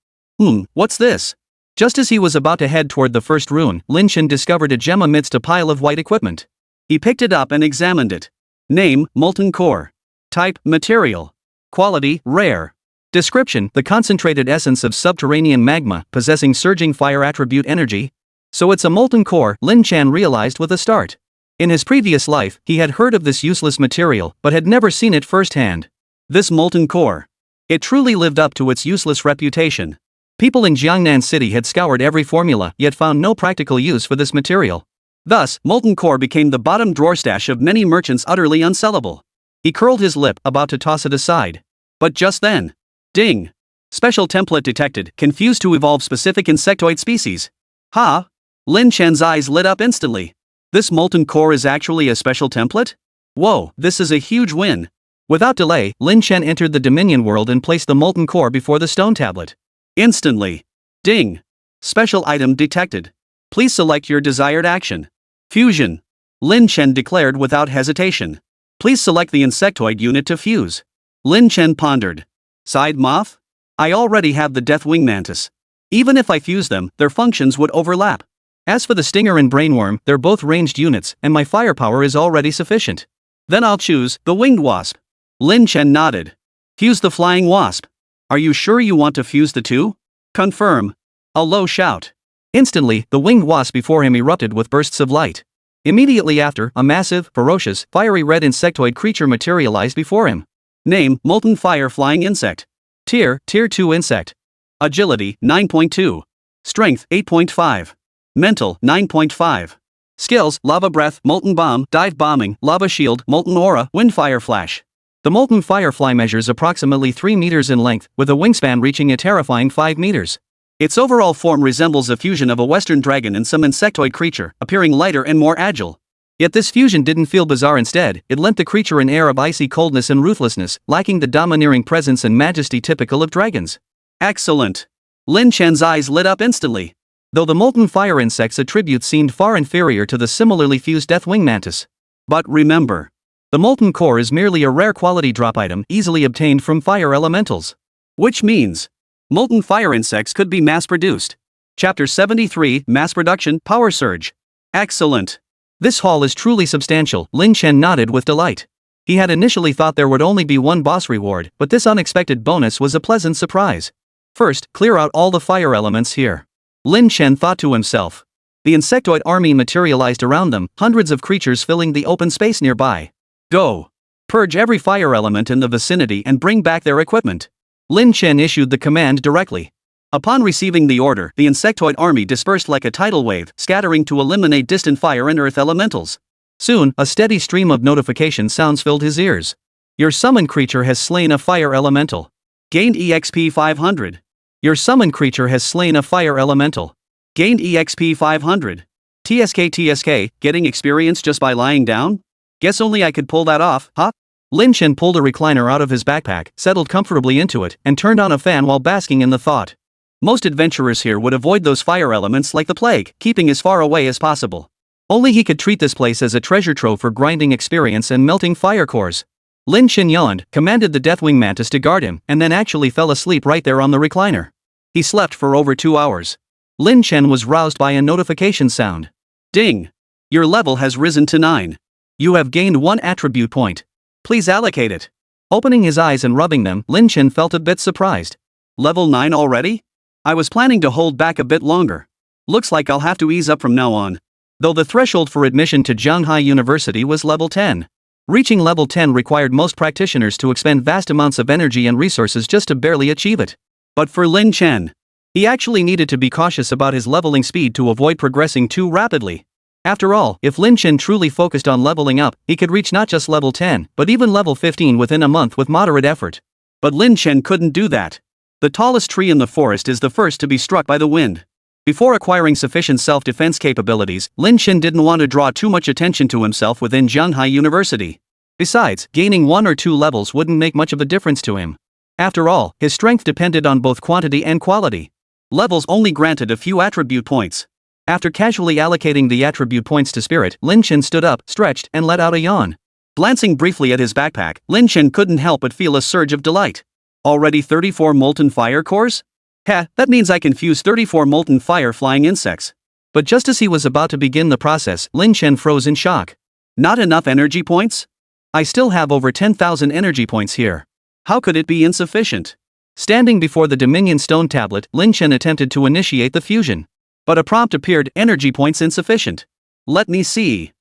What's this? Just as he was about to head toward the first rune, Lin Chen discovered a gem amidst a pile of white equipment. He picked it up and examined it. Name, Molten Core. Type, Material. Quality, Rare. Description, the concentrated essence of subterranean magma, possessing surging fire attribute energy. So it's a molten core, Lin Chen realized with a start. In his previous life, he had heard of this useless material, but had never seen it firsthand. This molten core. It truly lived up to its useless reputation. People in Jiangnan City had scoured every formula, yet found no practical use for this material. Thus, molten core became the bottom drawer stash of many merchants, utterly unsellable. He curled his lip, about to toss it aside. But just then, ding! Special template detected, confused to evolve specific insectoid species. Ha! Lin Chen's eyes lit up instantly. This molten core is actually a special template? Whoa, this is a huge win. Without delay, Lin Chen entered the Dominion world and placed the molten core before the stone tablet. Instantly. Ding! Special item detected. Please select your desired action. Fusion. Lin Chen declared without hesitation. Please select the insectoid unit to fuse. Lin Chen pondered. Side moth? I already have the Deathwing Mantis. Even if I fuse them, their functions would overlap. As for the stinger and brainworm, they're both ranged units, and my firepower is already sufficient. Then I'll choose the winged wasp. Lin Chen nodded. Fuse the flying wasp. Are you sure you want to fuse the two? Confirm. A low shout. Instantly, the winged wasp before him erupted with bursts of light. Immediately after, a massive, ferocious, fiery red insectoid creature materialized before him. Name, Molten Fire Flying Insect. Tier 2 insect. Agility, 9.2. Strength, 8.5. Mental, 9.5. Skills, Lava Breath, Molten Bomb, Dive Bombing, Lava Shield, Molten Aura, Windfire Flash. The molten firefly measures approximately 3 meters in length, with a wingspan reaching a terrifying 5 meters. Its overall form resembles a fusion of a western dragon and some insectoid creature, appearing lighter and more agile. Yet this fusion didn't feel bizarre. Instead, it lent the creature an air of icy coldness and ruthlessness, lacking the domineering presence and majesty typical of dragons. Excellent. Lin Chen's eyes lit up instantly. Though the molten fire insect's attributes seemed far inferior to the similarly fused Deathwing Mantis. But remember, the molten core is merely a rare quality drop item easily obtained from fire elementals. Which means, molten fire insects could be mass-produced. Chapter 73, Mass Production, Power Surge. Excellent. This haul is truly substantial, Lin Chen nodded with delight. He had initially thought there would only be one boss reward, but this unexpected bonus was a pleasant surprise. First, clear out all the fire elements here. Lin Chen thought to himself. The insectoid army materialized around them, hundreds of creatures filling the open space nearby. Go. Purge every fire element in the vicinity and bring back their equipment. Lin Chen issued the command directly. Upon receiving the order, the insectoid army dispersed like a tidal wave, scattering to eliminate distant fire and earth elementals. Soon, a steady stream of notification sounds filled his ears. Your summoned creature has slain a fire elemental. Gained EXP 500. Your summoned creature has slain a fire elemental. Gained EXP 500. TSK, getting experience just by lying down? Guess only I could pull that off, huh? Lin Chen pulled a recliner out of his backpack, settled comfortably into it, and turned on a fan while basking in the thought. Most adventurers here would avoid those fire elements like the plague, keeping as far away as possible. Only he could treat this place as a treasure trove for grinding experience and melting fire cores. Lin Chen yawned, commanded the Deathwing Mantis to guard him, and then actually fell asleep right there on the recliner. He slept for over 2 hours. Lin Chen was roused by a notification sound. Ding! Your level has risen to 9. You have gained 1 attribute point. Please allocate it. Opening his eyes and rubbing them, Lin Chen felt a bit surprised. Level 9 already? I was planning to hold back a bit longer. Looks like I'll have to ease up from now on. Though the threshold for admission to Zhanghai University was level 10. Reaching level 10 required most practitioners to expend vast amounts of energy and resources just to barely achieve it. But for Lin Chen, he actually needed to be cautious about his leveling speed to avoid progressing too rapidly. After all, if Lin Chen truly focused on leveling up, he could reach not just level 10, but even level 15 within a month with moderate effort. But Lin Chen couldn't do that. The tallest tree in the forest is the first to be struck by the wind. Before acquiring sufficient self-defense capabilities, Lin Chen didn't want to draw too much attention to himself within Zhanghai University. Besides, gaining 1 or 2 levels wouldn't make much of a difference to him. After all, his strength depended on both quantity and quality. Levels only granted a few attribute points. After casually allocating the attribute points to spirit, Lin Chen stood up, stretched, and let out a yawn. Glancing briefly at his backpack, Lin Chen couldn't help but feel a surge of delight. Already 34 molten fire cores? That means I can fuse 34 molten fire flying insects. But just as he was about to begin the process, Lin Chen froze in shock. Not enough energy points? I still have over 10,000 energy points here. How could it be insufficient? Standing before the Dominion stone tablet, Lin Chen attempted to initiate the fusion. But a prompt appeared, energy points insufficient. Let me see.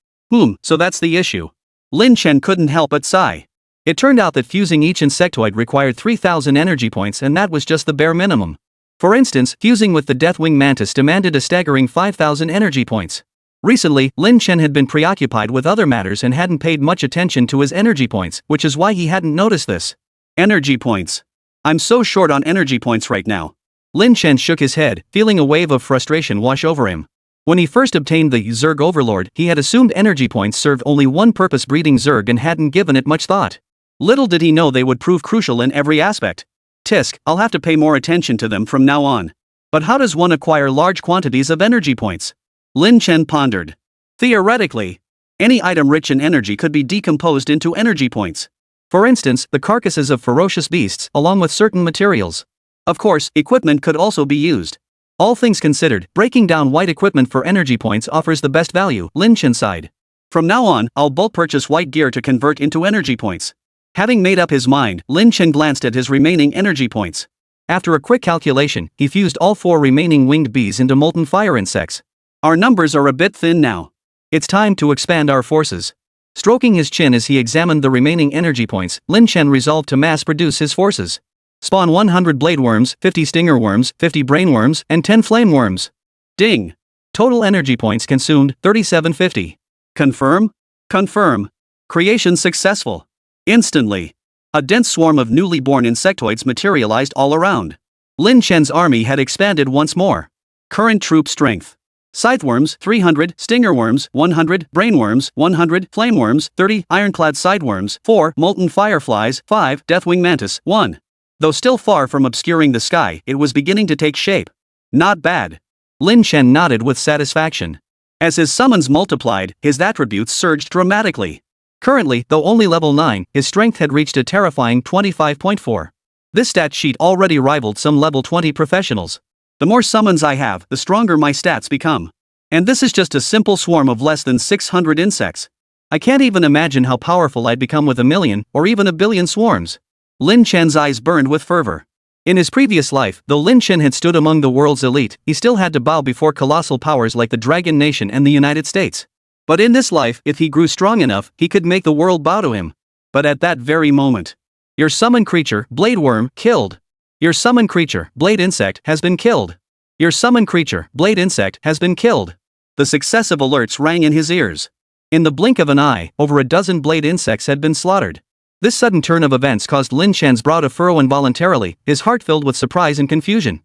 So that's the issue. Lin Chen couldn't help but sigh. It turned out that fusing each insectoid required 3,000 energy points, and that was just the bare minimum. For instance, fusing with the Deathwing Mantis demanded a staggering 5,000 energy points. Recently, Lin Chen had been preoccupied with other matters and hadn't paid much attention to his energy points, which is why he hadn't noticed this. Energy points. I'm so short on energy points right now. Lin Chen shook his head, feeling a wave of frustration wash over him. When he first obtained the Zerg Overlord, he had assumed energy points served only one purpose, breeding Zerg, and hadn't given it much thought. Little did he know they would prove crucial in every aspect. Tisk, I'll have to pay more attention to them from now on. But how does one acquire large quantities of energy points? Lin Chen pondered. Theoretically, any item rich in energy could be decomposed into energy points. For instance, the carcasses of ferocious beasts, along with certain materials. Of course, equipment could also be used. All things considered, breaking down white equipment for energy points offers the best value, Lin Chen sighed. From now on, I'll bulk purchase white gear to convert into energy points. Having made up his mind, Lin Chen glanced at his remaining energy points. After a quick calculation, he fused all 4 remaining winged bees into molten fire insects. Our numbers are a bit thin now. It's time to expand our forces. Stroking his chin as he examined the remaining energy points, Lin Chen resolved to mass-produce his forces. Spawn 100 blade worms, 50 stinger worms, 50 brain worms, and 10 flame worms. Ding! Total energy points consumed, 3750. Confirm? Confirm. Creation successful. Instantly, a dense swarm of newly born insectoids materialized all around. Lin Chen's army had expanded once more. Current troop strength. Scytheworms 300, stingerworms 100, brainworms 100, flameworms 30, ironclad sideworms 4, molten fireflies 5, deathwing mantis 1. Though still far from obscuring the sky, it was beginning to take shape. Not bad. Lin Chen nodded with satisfaction. As his summons multiplied, his attributes surged dramatically. Currently, though only level 9, his strength had reached a terrifying 25.4. This stat sheet already rivaled some level 20 professionals. The more summons I have, the stronger my stats become. And this is just a simple swarm of less than 600 insects. I can't even imagine how powerful I'd become with 1,000,000, or even 1,000,000,000 swarms. Lin Chen's eyes burned with fervor. In his previous life, though Lin Chen had stood among the world's elite, he still had to bow before colossal powers like the Dragon Nation and the United States. But in this life, if he grew strong enough, he could make the world bow to him. But at that very moment, your summon creature, Blade Worm, killed. Your summon creature, Blade Insect, has been killed. Your summon creature, Blade Insect, has been killed. The successive alerts rang in his ears. In the blink of an eye, over a dozen blade insects had been slaughtered. This sudden turn of events caused Lin Chen's brow to furrow involuntarily, his heart filled with surprise and confusion.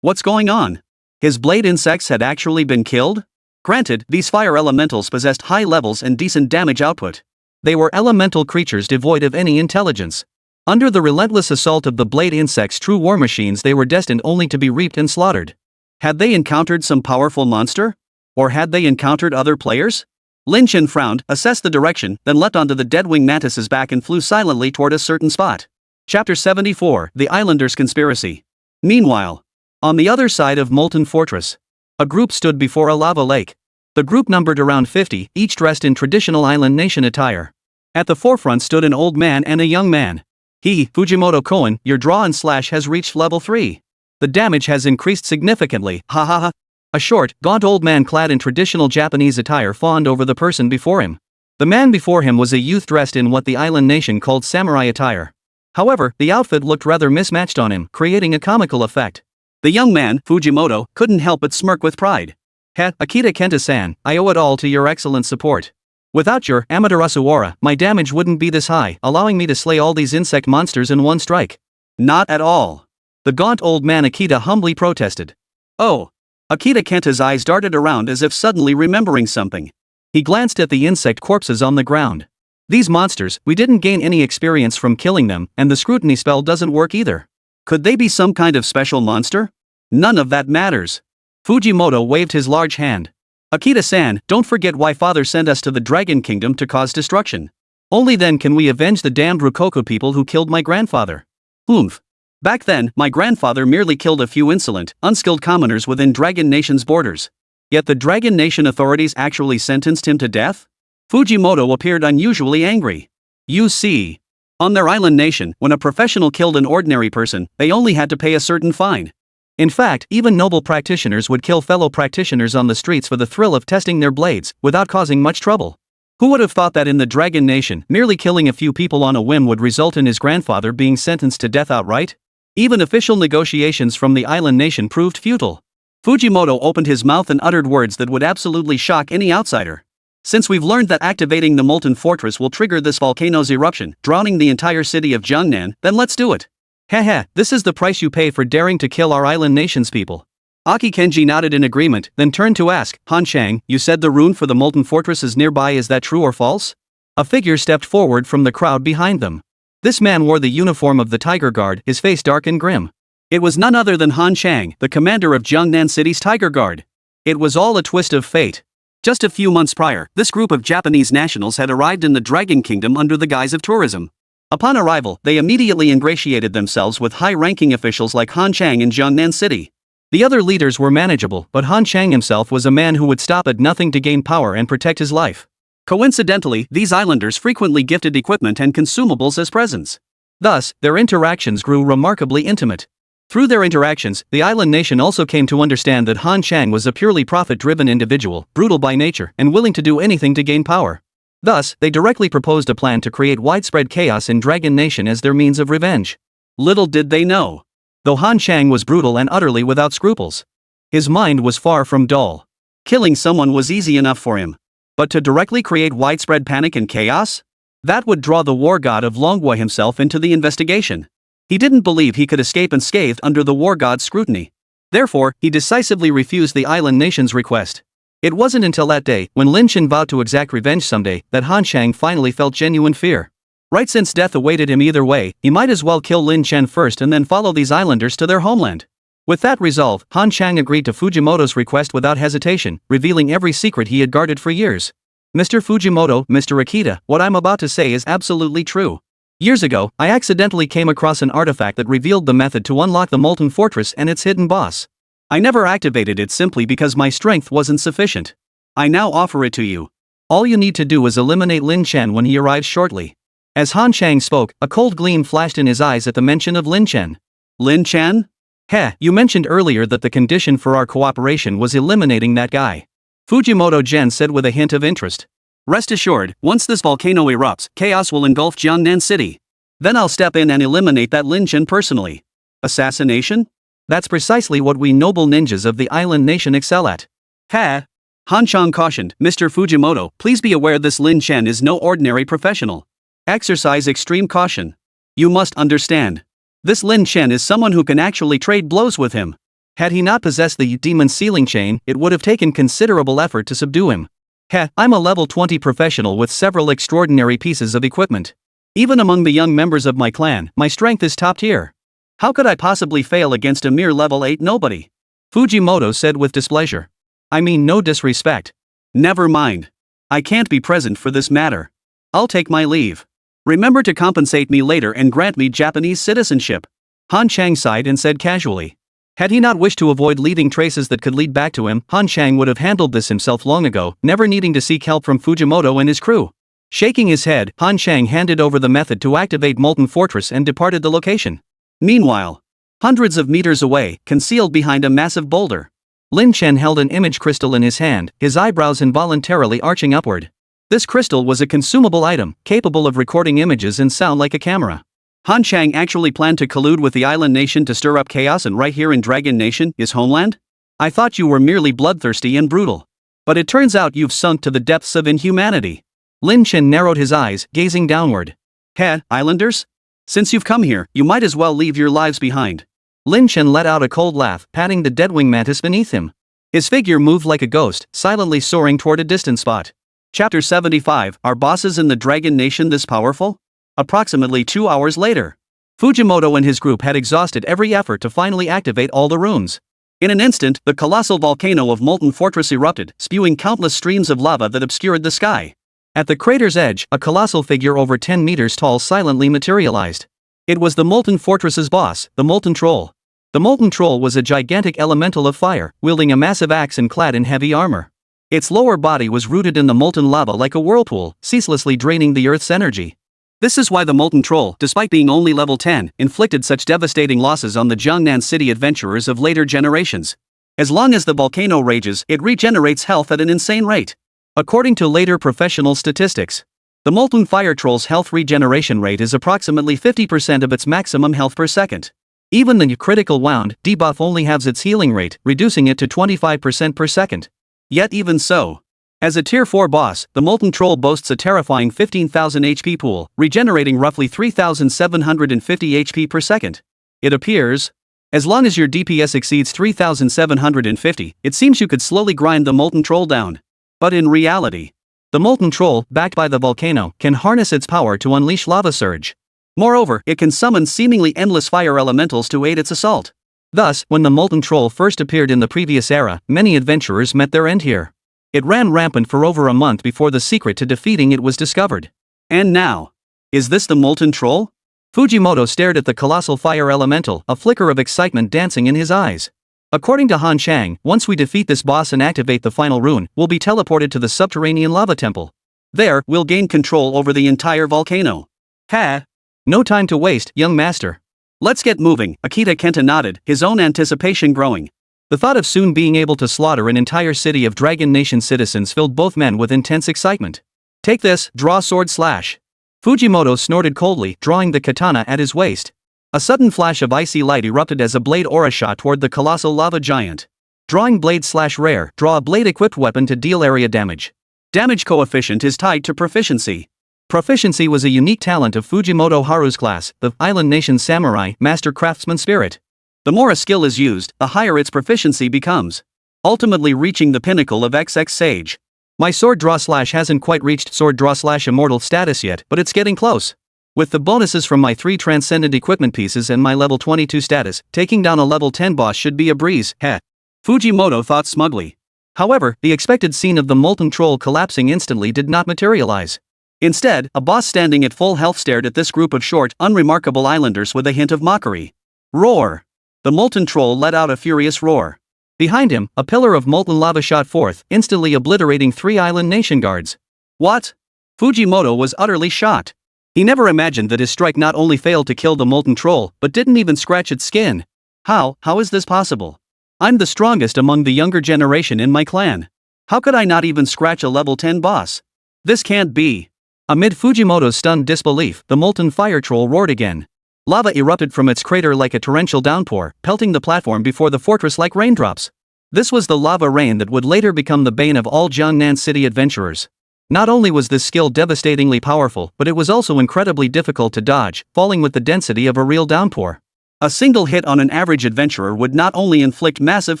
What's going on? His blade insects had actually been killed? Granted, these fire elementals possessed high levels and decent damage output. They were elemental creatures devoid of any intelligence. Under the relentless assault of the blade insects, true war machines, they were destined only to be reaped and slaughtered. Had they encountered some powerful monster? Or had they encountered other players? Lin Chen frowned, assessed the direction, then leapt onto the deadwing mantis's back and flew silently toward a certain spot. Chapter 74, The Islanders' Conspiracy. Meanwhile, on the other side of Molten Fortress, a group stood before a lava lake. The group numbered around 50, each dressed in traditional island nation attire. At the forefront stood an old man and a young man. Fujimoto Koen, your draw and slash has reached level 3. The damage has increased significantly, ha ha ha. A short, gaunt old man clad in traditional Japanese attire fawned over the person before him. The man before him was a youth dressed in what the island nation called samurai attire. However, the outfit looked rather mismatched on him, creating a comical effect. The young man, Fujimoto, couldn't help but smirk with pride. Akita Kenta-san, I owe it all to your excellent support. Without your Amaterasu aura, my damage wouldn't be this high, allowing me to slay all these insect monsters in one strike. Not at all. The gaunt old man Akita humbly protested. Oh, Akita Kenta's eyes darted around as if suddenly remembering something. He glanced at the insect corpses on the ground. These monsters, we didn't gain any experience from killing them, and the scrutiny spell doesn't work either. Could they be some kind of special monster? None of that matters. Fujimoto waved his large hand. Akita-san, don't forget why father sent us to the Dragon Kingdom to cause destruction. Only then can we avenge the damned Rococo people who killed my grandfather. Oomph. Back then, my grandfather merely killed a few insolent, unskilled commoners within Dragon Nation's borders. Yet the Dragon Nation authorities actually sentenced him to death? Fujimoto appeared unusually angry. You see. On their island nation, when a professional killed an ordinary person, they only had to pay a certain fine. In fact, even noble practitioners would kill fellow practitioners on the streets for the thrill of testing their blades, without causing much trouble. Who would have thought that in the Dragon Nation, merely killing a few people on a whim would result in his grandfather being sentenced to death outright? Even official negotiations from the island nation proved futile. Fujimoto opened his mouth and uttered words that would absolutely shock any outsider. Since we've learned that activating the molten fortress will trigger this volcano's eruption, drowning the entire city of Jiangnan, then let's do it. Haha, this is the price you pay for daring to kill our island nation's people. Aki Kenji nodded in agreement, then turned to ask, Han Chang, you said the rune for the molten fortress is nearby, is that true or false? A figure stepped forward from the crowd behind them. This man wore the uniform of the Tiger Guard, his face dark and grim. It was none other than Han Chang, the commander of Jiangnan City's Tiger Guard. It was all a twist of fate. Just a few months prior, this group of Japanese nationals had arrived in the Dragon Kingdom under the guise of tourism. Upon arrival, they immediately ingratiated themselves with high-ranking officials like Han Chang in Jiangnan City. The other leaders were manageable, but Han Chang himself was a man who would stop at nothing to gain power and protect his life. Coincidentally, these islanders frequently gifted equipment and consumables as presents. Thus, their interactions grew remarkably intimate. Through their interactions, the island nation also came to understand that Han Chang was a purely profit-driven individual, brutal by nature, and willing to do anything to gain power. Thus, they directly proposed a plan to create widespread chaos in Dragon Nation as their means of revenge. Little did they know. Though Han Chang was brutal and utterly without scruples, his mind was far from dull. Killing someone was easy enough for him. But to directly create widespread panic and chaos? That would draw the war god of Longwa himself into the investigation. He didn't believe he could escape unscathed under the war god's scrutiny. Therefore, he decisively refused the island nation's request. It wasn't until that day, when Lin Chen vowed to exact revenge someday, that Han Chang finally felt genuine fear. Right, since death awaited him either way, he might as well kill Lin Chen first and then follow these islanders to their homeland. With that resolve, Han Chang agreed to Fujimoto's request without hesitation, revealing every secret he had guarded for years. Mr. Fujimoto, Mr. Akita, what I'm about to say is absolutely true. Years ago, I accidentally came across an artifact that revealed the method to unlock the molten fortress and its hidden boss. I never activated it simply because my strength wasn't sufficient. I now offer it to you. All you need to do is eliminate Lin Chen when he arrives shortly. As Han Chang spoke, a cold gleam flashed in his eyes at the mention of Lin Chen. Lin Chen? Heh, you mentioned earlier that the condition for our cooperation was eliminating that guy. Fujimoto-gen said with a hint of interest. Rest assured, once this volcano erupts, chaos will engulf Jiangnan City. Then I'll step in and eliminate that Lin Chen personally. Assassination? That's precisely what we noble ninjas of the island nation excel at. Ha! Han Chang cautioned, Mr. Fujimoto, please be aware this Lin Chen is no ordinary professional. Exercise extreme caution. You must understand. This Lin Chen is someone who can actually trade blows with him. Had he not possessed the demon sealing chain, it would have taken considerable effort to subdue him. Heh, I'm a level 20 professional with several extraordinary pieces of equipment. Even among the young members of my clan, my strength is top tier. How could I possibly fail against a mere level 8 nobody? Fujimoto said with displeasure. I mean no disrespect. Never mind. I can't be present for this matter. I'll take my leave. Remember to compensate me later and grant me Japanese citizenship. Han Chang sighed and said casually. Had he not wished to avoid leaving traces that could lead back to him, Han Chang would have handled this himself long ago, never needing to seek help from Fujimoto and his crew. Shaking his head, Han Chang handed over the method to activate Molten Fortress and departed the location. Meanwhile, hundreds of meters away, concealed behind a massive boulder, Lin Chen held an image crystal in his hand, his eyebrows involuntarily arching upward. This crystal was a consumable item, capable of recording images and sound like a camera. Han Chang actually planned to collude with the island nation to stir up chaos, and right here in Dragon Nation, his homeland? I thought you were merely bloodthirsty and brutal. But it turns out you've sunk to the depths of inhumanity. Lin Chen narrowed his eyes, gazing downward. Heh, islanders? Since you've come here, you might as well leave your lives behind. Lin Chen let out a cold laugh, patting the deadwing mantis beneath him. His figure moved like a ghost, silently soaring toward a distant spot. Chapter 75. Are bosses in the Dragon Nation this powerful? Approximately 2 hours later, Fujimoto and his group had exhausted every effort to finally activate all the runes. In an instant, the colossal volcano of Molten Fortress erupted, spewing countless streams of lava that obscured the sky. At the crater's edge, a colossal figure over 10 meters tall silently materialized. It was the Molten Fortress's boss, the Molten Troll. The Molten Troll was a gigantic elemental of fire, wielding a massive axe and clad in heavy armor. Its lower body was rooted in the molten lava like a whirlpool, ceaselessly draining the Earth's energy. This is why the Molten Troll, despite being only level 10, inflicted such devastating losses on the Jiangnan city adventurers of later generations. As long as the volcano rages, it regenerates health at an insane rate. According to later professional statistics, the Molten Fire Troll's health regeneration rate is approximately 50% of its maximum health per second. Even the critical wound debuff only halves its healing rate, reducing it to 25% per second. Yet even so, as a tier 4 boss, the Molten Troll boasts a terrifying 15,000 HP pool, regenerating roughly 3,750 HP per second. It appears, as long as your DPS exceeds 3,750, it seems you could slowly grind the Molten Troll down. But in reality, the Molten Troll, backed by the volcano, can harness its power to unleash lava surge. Moreover, it can summon seemingly endless fire elementals to aid its assault. Thus, when the Molten Troll first appeared in the previous era, many adventurers met their end here. It ran rampant for over a month before the secret to defeating it was discovered. And now, is this the Molten Troll? Fujimoto stared at the colossal fire elemental, a flicker of excitement dancing in his eyes. According to Han Chang, once we defeat this boss and activate the final rune, we'll be teleported to the subterranean lava temple. There, we'll gain control over the entire volcano. Ha! No time to waste, young master. Let's get moving, Akita Kenta nodded, his own anticipation growing. The thought of soon being able to slaughter an entire city of Dragon Nation citizens filled both men with intense excitement. Take this, draw sword slash. Fujimoto snorted coldly, drawing the katana at his waist. A sudden flash of icy light erupted as a blade aura shot toward the colossal lava giant. Drawing blade slash rare, draw a blade equipped weapon to deal area damage. Damage coefficient is tied to proficiency. Proficiency was a unique talent of Fujimoto Haru's class, the Island Nation Samurai Master Craftsman Spirit. The more a skill is used, the higher its proficiency becomes, ultimately reaching the pinnacle of XX Sage. My sword draw slash hasn't quite reached sword draw slash immortal status yet, but it's getting close. With the bonuses from my 3 transcendent equipment pieces and my level 22 status, taking down a level 10 boss should be a breeze, heh. Fujimoto thought smugly. However, the expected scene of the Molten Troll collapsing instantly did not materialize. Instead, a boss standing at full health stared at this group of short, unremarkable islanders with a hint of mockery. Roar! The Molten Troll let out a furious roar. Behind him, a pillar of molten lava shot forth, instantly obliterating 3 island nation guards. What? Fujimoto was utterly shocked. He never imagined that his strike not only failed to kill the Molten Troll, but didn't even scratch its skin. How is this possible? I'm the strongest among the younger generation in my clan. How could I not even scratch a level 10 boss? This can't be. Amid Fujimoto's stunned disbelief, the Molten Fire Troll roared again. Lava erupted from its crater like a torrential downpour, pelting the platform before the fortress like raindrops. This was the lava rain that would later become the bane of all Jiangnan city adventurers. Not only was this skill devastatingly powerful, but it was also incredibly difficult to dodge, falling with the density of a real downpour. A single hit on an average adventurer would not only inflict massive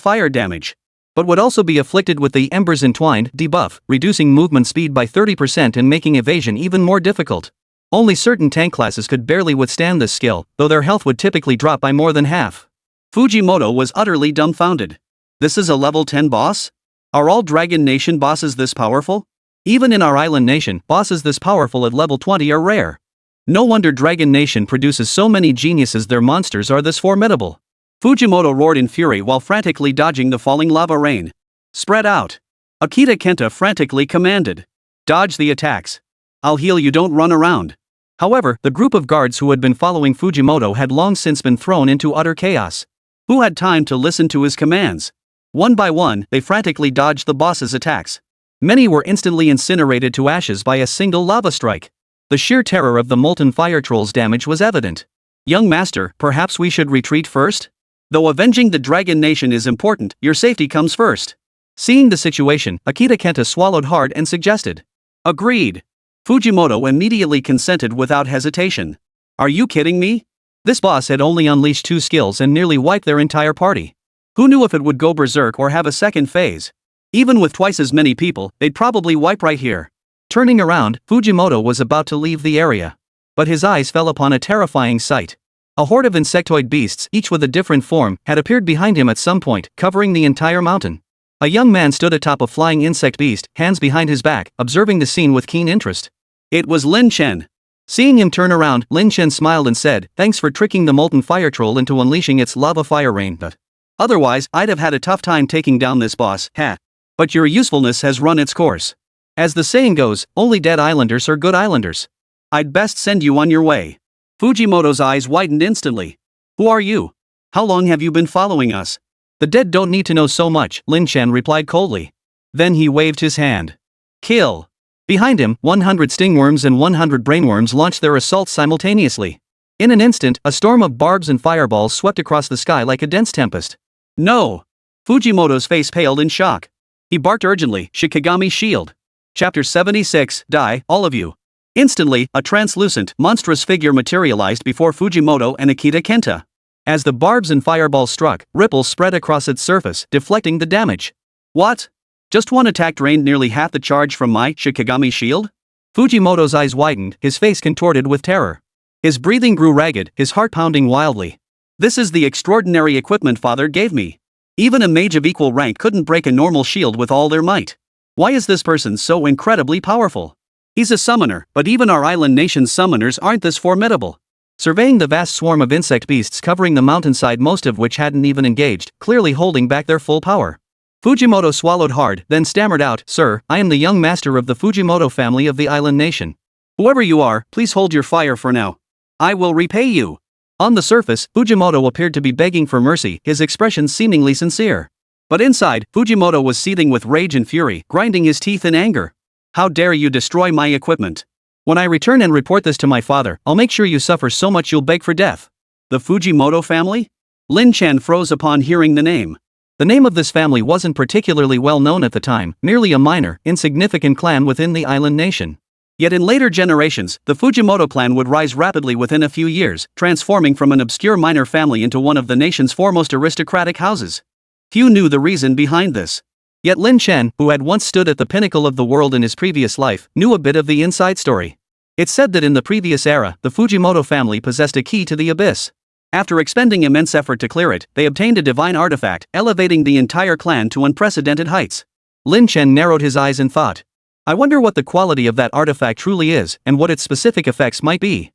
fire damage, but would also be afflicted with the Embers Entwined debuff, reducing movement speed by 30% and making evasion even more difficult. Only certain tank classes could barely withstand this skill, though their health would typically drop by more than half. Fujimoto was utterly dumbfounded. This is a level 10 boss? Are all Dragon Nation bosses this powerful? Even in our island nation, bosses this powerful at level 20 are rare. No wonder Dragon Nation produces so many geniuses, their monsters are this formidable. Fujimoto roared in fury while frantically dodging the falling lava rain. Spread out. Akita Kenta frantically commanded. Dodge the attacks. I'll heal you, don't run around. However, the group of guards who had been following Fujimoto had long since been thrown into utter chaos. Who had time to listen to his commands? One by one, they frantically dodged the boss's attacks. Many were instantly incinerated to ashes by a single lava strike. The sheer terror of the Molten Fire Troll's damage was evident. Young master, perhaps we should retreat first? Though avenging the Dragon Nation is important, your safety comes first. Seeing the situation, Akita Kenta swallowed hard and suggested. Agreed. Fujimoto immediately consented without hesitation. Are you kidding me? This boss had only unleashed 2 skills and nearly wiped their entire party. Who knew if it would go berserk or have a second phase? Even with twice as many people, they'd probably wipe right here. Turning around, Fujimoto was about to leave the area. But his eyes fell upon a terrifying sight. A horde of insectoid beasts, each with a different form, had appeared behind him at some point, covering the entire mountain. A young man stood atop a flying insect beast, hands behind his back, observing the scene with keen interest. It was Lin Chen. Seeing him turn around, Lin Chen smiled and said, "Thanks for tricking the molten fire troll into unleashing its lava fire rain, but otherwise, I'd have had a tough time taking down this boss, ha. But your usefulness has run its course. As the saying goes, only dead islanders are good islanders. I'd best send you on your way." Fujimoto's eyes widened instantly. "Who are you? How long have you been following us?" "The dead don't need to know so much," Lin Chen replied coldly. Then he waved his hand. "Kill." Behind him, 100 stingworms and 100 brainworms launched their assaults simultaneously. In an instant, a storm of barbs and fireballs swept across the sky like a dense tempest. "No!" Fujimoto's face paled in shock. He barked urgently, "Shikigami shield." Chapter 76, Die, all of you. Instantly, a translucent, monstrous figure materialized before Fujimoto and Akita Kenta. As the barbs and fireballs struck, ripples spread across its surface, deflecting the damage. "What? Just one attack drained nearly half the charge from my Shikigami shield?" Fujimoto's eyes widened, his face contorted with terror. His breathing grew ragged, his heart pounding wildly. "This is the extraordinary equipment father gave me. Even a mage of equal rank couldn't break a normal shield with all their might. Why is this person so incredibly powerful? He's a summoner, but even our island nation's summoners aren't this formidable." Surveying the vast swarm of insect beasts covering the mountainside, most of which hadn't even engaged, clearly holding back their full power, Fujimoto swallowed hard, then stammered out, "Sir, I am the young master of the Fujimoto family of the island nation. Whoever you are, please hold your fire for now. I will repay you." On the surface, Fujimoto appeared to be begging for mercy, his expression seemingly sincere. But inside, Fujimoto was seething with rage and fury, grinding his teeth in anger. "How dare you destroy my equipment? When I return and report this to my father, I'll make sure you suffer so much you'll beg for death." The Fujimoto family? Lin Chen froze upon hearing the name. The name of this family wasn't particularly well known at the time, merely a minor, insignificant clan within the island nation. Yet in later generations, the Fujimoto clan would rise rapidly within a few years, transforming from an obscure minor family into one of the nation's foremost aristocratic houses. Few knew the reason behind this. Yet Lin Chen, who had once stood at the pinnacle of the world in his previous life, knew a bit of the inside story. It's said that in the previous era, the Fujimoto family possessed a key to the abyss. After expending immense effort to clear it, they obtained a divine artifact, elevating the entire clan to unprecedented heights. Lin Chen narrowed his eyes in thought. "I wonder what the quality of that artifact truly is, and what its specific effects might be.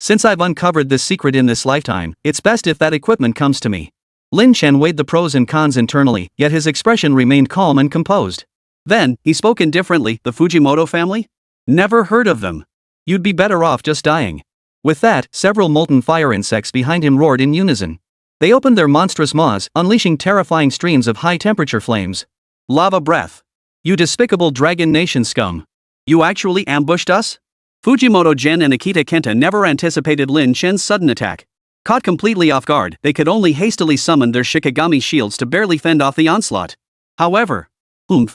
Since I've uncovered this secret in this lifetime, it's best if that equipment comes to me." Lin Chen weighed the pros and cons internally, yet his expression remained calm and composed. Then, he spoke indifferently, "The Fujimoto family? Never heard of them. You'd be better off just dying." With that, several molten fire insects behind him roared in unison. They opened their monstrous maws, unleashing terrifying streams of high-temperature flames. "Lava breath. You despicable Dragon Nation scum. You actually ambushed us?" Fujimoto Gen and Akita Kenta never anticipated Lin Chen's sudden attack. Caught completely off guard, they could only hastily summon their Shikigami shields to barely fend off the onslaught. However,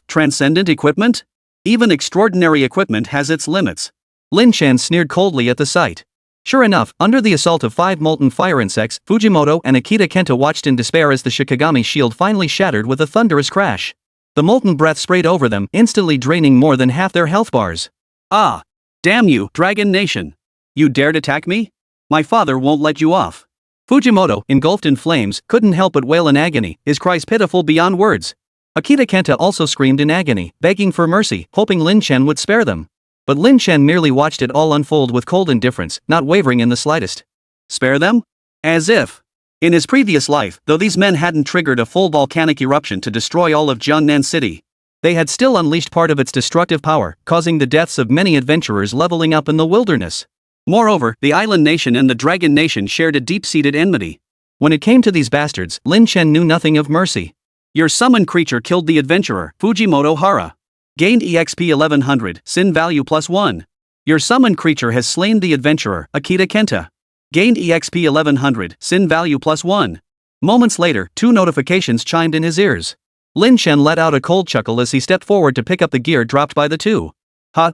transcendent equipment? Even extraordinary equipment has its limits. Lin Chen sneered coldly at the sight. Sure enough, under the assault of 5 molten fire insects, Fujimoto and Akita Kenta watched in despair as the Shikigami shield finally shattered with a thunderous crash. The molten breath sprayed over them, instantly draining more than half their health bars. "Ah! Damn you, Dragon Nation! You dared attack me? My father won't let you off." Fujimoto, engulfed in flames, couldn't help but wail in agony, his cries pitiful beyond words. Akita Kenta also screamed in agony, begging for mercy, hoping Lin Chen would spare them. But Lin Chen merely watched it all unfold with cold indifference, not wavering in the slightest. Spare them? As if. In his previous life, though these men hadn't triggered a full volcanic eruption to destroy all of Jiangnan City, they had still unleashed part of its destructive power, causing the deaths of many adventurers leveling up in the wilderness. Moreover, the island nation and the Dragon Nation shared a deep-seated enmity. When it came to these bastards, Lin Chen knew nothing of mercy. "Your summoned creature killed the adventurer, Fujimoto Hara. Gained EXP 1100, sin value +1. Your summoned creature has slain the adventurer, Akita Kenta. Gained EXP 1100, sin value +1. Moments later, 2 notifications chimed in his ears. Lin Chen let out a cold chuckle as he stepped forward to pick up the gear dropped by the 2.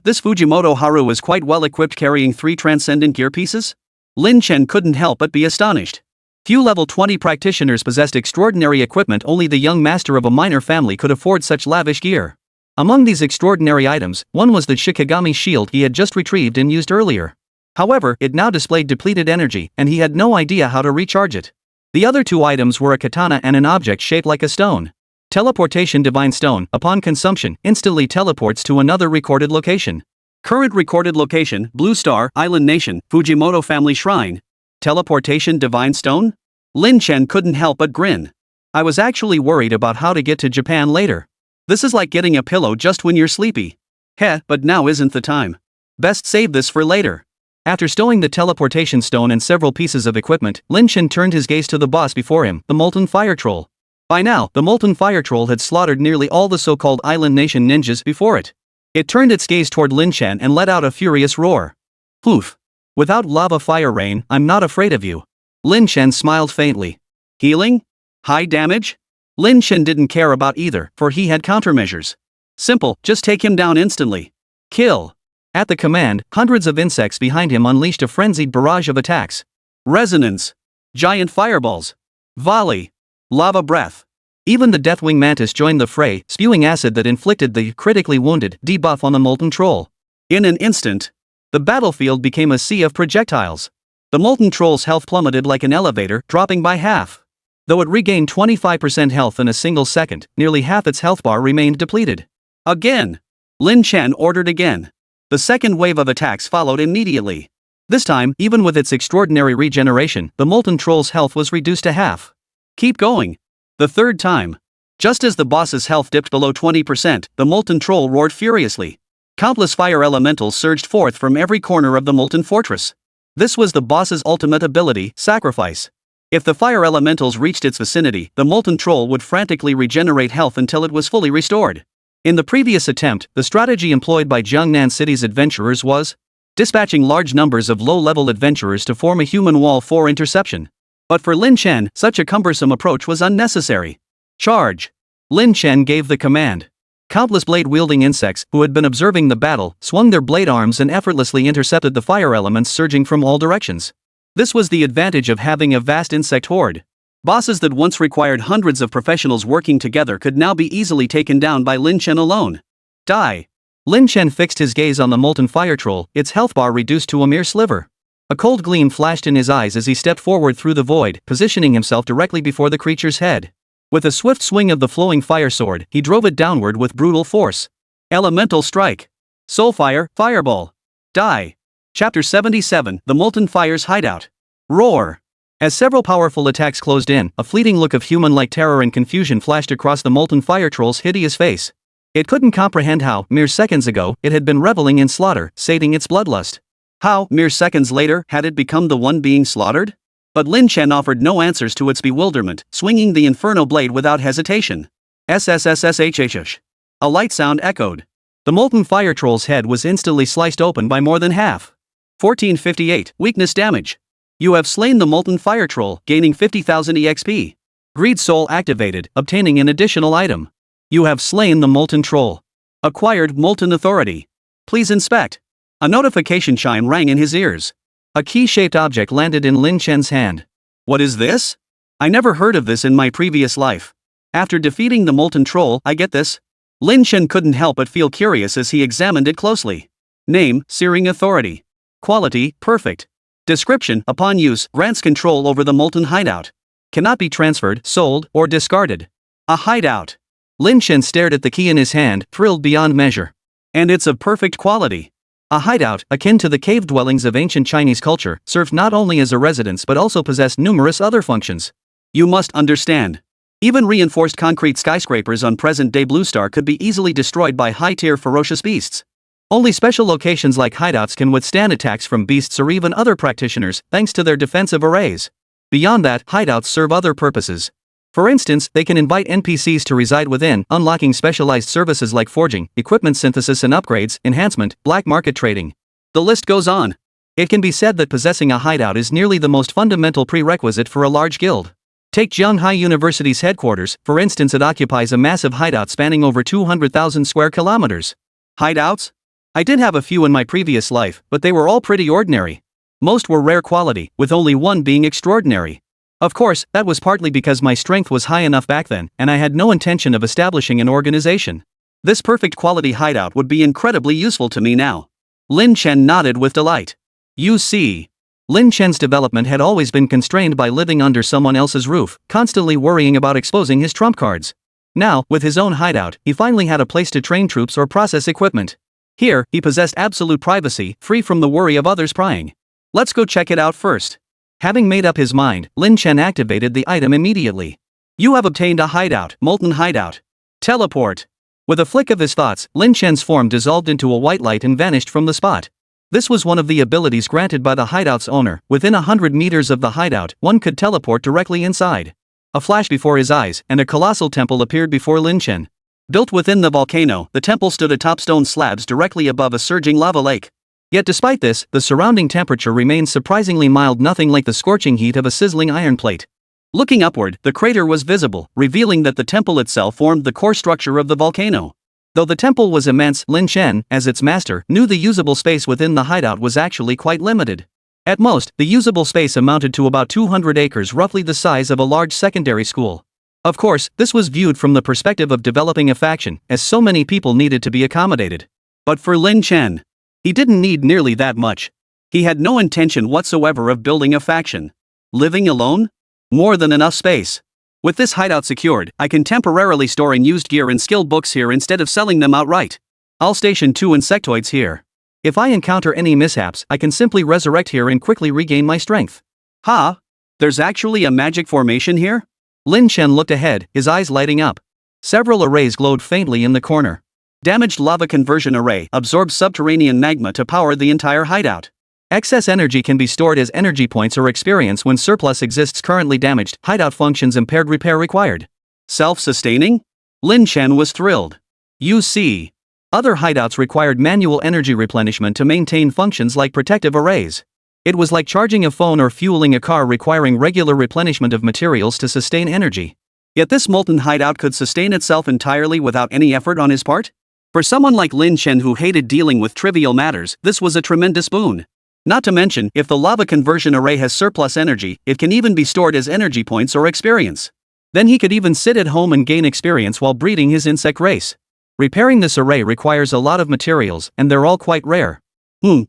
This Fujimoto Haru was quite well equipped, carrying 3 transcendent gear pieces? Lin Chen couldn't help but be astonished. Few level 20 practitioners possessed extraordinary equipment. Only the young master of a minor family could afford such lavish gear. Among these extraordinary items, one was the Shikigami shield he had just retrieved and used earlier. However, it now displayed depleted energy, and he had no idea how to recharge it. The other two items were a katana and an object shaped like a stone. Teleportation Divine Stone, upon consumption, instantly teleports to another recorded location. Current recorded location, Blue Star, Island Nation, Fujimoto Family Shrine. Teleportation Divine Stone? Lin Chen couldn't help but grin. I was actually worried about how to get to Japan later. This is like getting a pillow just when you're sleepy. Heh, but now isn't the time. Best save this for later. After stowing the teleportation stone and several pieces of equipment, Lin Chen turned his gaze to the boss before him, the Molten Fire Troll. By now, the Molten Fire Troll had slaughtered nearly all the so-called Island Nation ninjas before it. It turned its gaze toward Lin Chen and let out a furious roar. Poof. Without lava fire rain, I'm not afraid of you. Lin Chen smiled faintly. Healing? High damage? Lin Chen didn't care about either, for he had countermeasures. Simple, just take him down instantly. Kill. At the command, hundreds of insects behind him unleashed a frenzied barrage of attacks. Resonance. Giant fireballs. Volley. Lava breath. Even the Deathwing Mantis joined the fray, spewing acid that inflicted the critically wounded debuff on the Molten Troll. In an instant, the battlefield became a sea of projectiles. The Molten Troll's health plummeted like an elevator, dropping by half. Though it regained 25% health in a single second, nearly half its health bar remained depleted. Again! Lin Chen ordered again. The second wave of attacks followed immediately. This time, even with its extraordinary regeneration, the Molten Troll's health was reduced to half. Keep going. The third time. Just as the boss's health dipped below 20%, the Molten Troll roared furiously. Countless fire elementals surged forth from every corner of the Molten Fortress. This was the boss's ultimate ability, Sacrifice. If the fire elementals reached its vicinity, the Molten Troll would frantically regenerate health until it was fully restored. In the previous attempt, the strategy employed by Jiangnan City's adventurers was dispatching large numbers of low-level adventurers to form a human wall for interception. But for Lin Chen, such a cumbersome approach was unnecessary. Charge! Lin Chen gave the command. Countless blade-wielding insects, who had been observing the battle, swung their blade arms and effortlessly intercepted the fire elements surging from all directions. This was the advantage of having a vast insect horde. Bosses that once required hundreds of professionals working together could now be easily taken down by Lin Chen alone. Die! Lin Chen fixed his gaze on the Molten Fire Troll, its health bar reduced to a mere sliver. A cold gleam flashed in his eyes as he stepped forward through the void, positioning himself directly before the creature's head. With a swift swing of the flowing fire sword, he drove it downward with brutal force. Elemental Strike. Soulfire, Fireball. Die. Chapter 77, The Molten Fire's Hideout. Roar. As several powerful attacks closed in, a fleeting look of human-like terror and confusion flashed across the Molten Fire Troll's hideous face. It couldn't comprehend how, mere seconds ago, it had been reveling in slaughter, sating its bloodlust. How, mere seconds later, had it become the one being slaughtered? But Lin Chen offered no answers to its bewilderment, swinging the Inferno Blade without hesitation. SSSSHHH. A light sound echoed. The Molten Fire Troll's head was instantly sliced open by more than half. 1458, Weakness Damage. You have slain the Molten Fire Troll, gaining 50,000 EXP. Greed Soul activated, obtaining an additional item. You have slain the Molten Troll. Acquired Molten Authority. Please inspect. A notification chime rang in his ears. A key-shaped object landed in Lin Chen's hand. What is this? I never heard of this in my previous life. After defeating the Molten Troll, I get this? Lin Chen couldn't help but feel curious as he examined it closely. Name, Searing Authority. Quality, Perfect. Description, upon use, grants control over the Molten Hideout. Cannot be transferred, sold, or discarded. A hideout. Lin Chen stared at the key in his hand, thrilled beyond measure. And it's of perfect quality. A hideout, akin to the cave dwellings of ancient Chinese culture, served not only as a residence but also possessed numerous other functions. You must understand. Even reinforced concrete skyscrapers on present-day Blue Star could be easily destroyed by high-tier ferocious beasts. Only special locations like hideouts can withstand attacks from beasts or even other practitioners, thanks to their defensive arrays. Beyond that, hideouts serve other purposes. For instance, they can invite NPCs to reside within, unlocking specialized services like forging, equipment synthesis and upgrades, enhancement, black market trading. The list goes on. It can be said that possessing a hideout is nearly the most fundamental prerequisite for a large guild. Take Zhonghai University's headquarters, for instance. It occupies a massive hideout spanning over 200,000 square kilometers. Hideouts? I did have a few in my previous life, but they were all pretty ordinary. Most were rare quality, with only one being extraordinary. Of course, that was partly because my strength was high enough back then, and I had no intention of establishing an organization. This perfect quality hideout would be incredibly useful to me now. Lin Chen nodded with delight. You see. Lin Chen's development had always been constrained by living under someone else's roof, constantly worrying about exposing his trump cards. Now, with his own hideout, he finally had a place to train troops or process equipment. Here, he possessed absolute privacy, free from the worry of others prying. Let's go check it out first. Having made up his mind, Lin Chen activated the item immediately. You have obtained a hideout, molten hideout. Teleport. With a flick of his thoughts, Lin Chen's form dissolved into a white light and vanished from the spot. This was one of the abilities granted by the hideout's owner. Within 100 meters of the hideout, one could teleport directly inside. A flash before his eyes, and a colossal temple appeared before Lin Chen. Built within the volcano, the temple stood atop stone slabs directly above a surging lava lake. Yet despite this, the surrounding temperature remained surprisingly mild, nothing like the scorching heat of a sizzling iron plate. Looking upward, the crater was visible, revealing that the temple itself formed the core structure of the volcano. Though the temple was immense, Lin Chen, as its master, knew the usable space within the hideout was actually quite limited. At most, the usable space amounted to about 200 acres, roughly the size of a large secondary school. Of course, this was viewed from the perspective of developing a faction, as so many people needed to be accommodated. But for Lin Chen, he didn't need nearly that much. He had no intention whatsoever of building a faction. Living alone? More than enough space. With this hideout secured, I can temporarily store unused gear and skill books here instead of selling them outright. I'll station 2 insectoids here. If I encounter any mishaps, I can simply resurrect here and quickly regain my strength. Ha! There's actually a magic formation here? Lin Chen looked ahead, his eyes lighting up. Several arrays glowed faintly in the corner. Damaged lava conversion array absorbs subterranean magma to power the entire hideout. Excess energy can be stored as energy points or experience when surplus exists. Currently damaged, hideout functions impaired, repair required. Self-sustaining? Lin Chen was thrilled. You see. Other hideouts required manual energy replenishment to maintain functions like protective arrays. It was like charging a phone or fueling a car, requiring regular replenishment of materials to sustain energy. Yet this molten hideout could sustain itself entirely without any effort on his part? For someone like Lin Chen who hated dealing with trivial matters, this was a tremendous boon. Not to mention, if the lava conversion array has surplus energy, it can even be stored as energy points or experience. Then he could even sit at home and gain experience while breeding his insect race. Repairing this array requires a lot of materials, and they're all quite rare.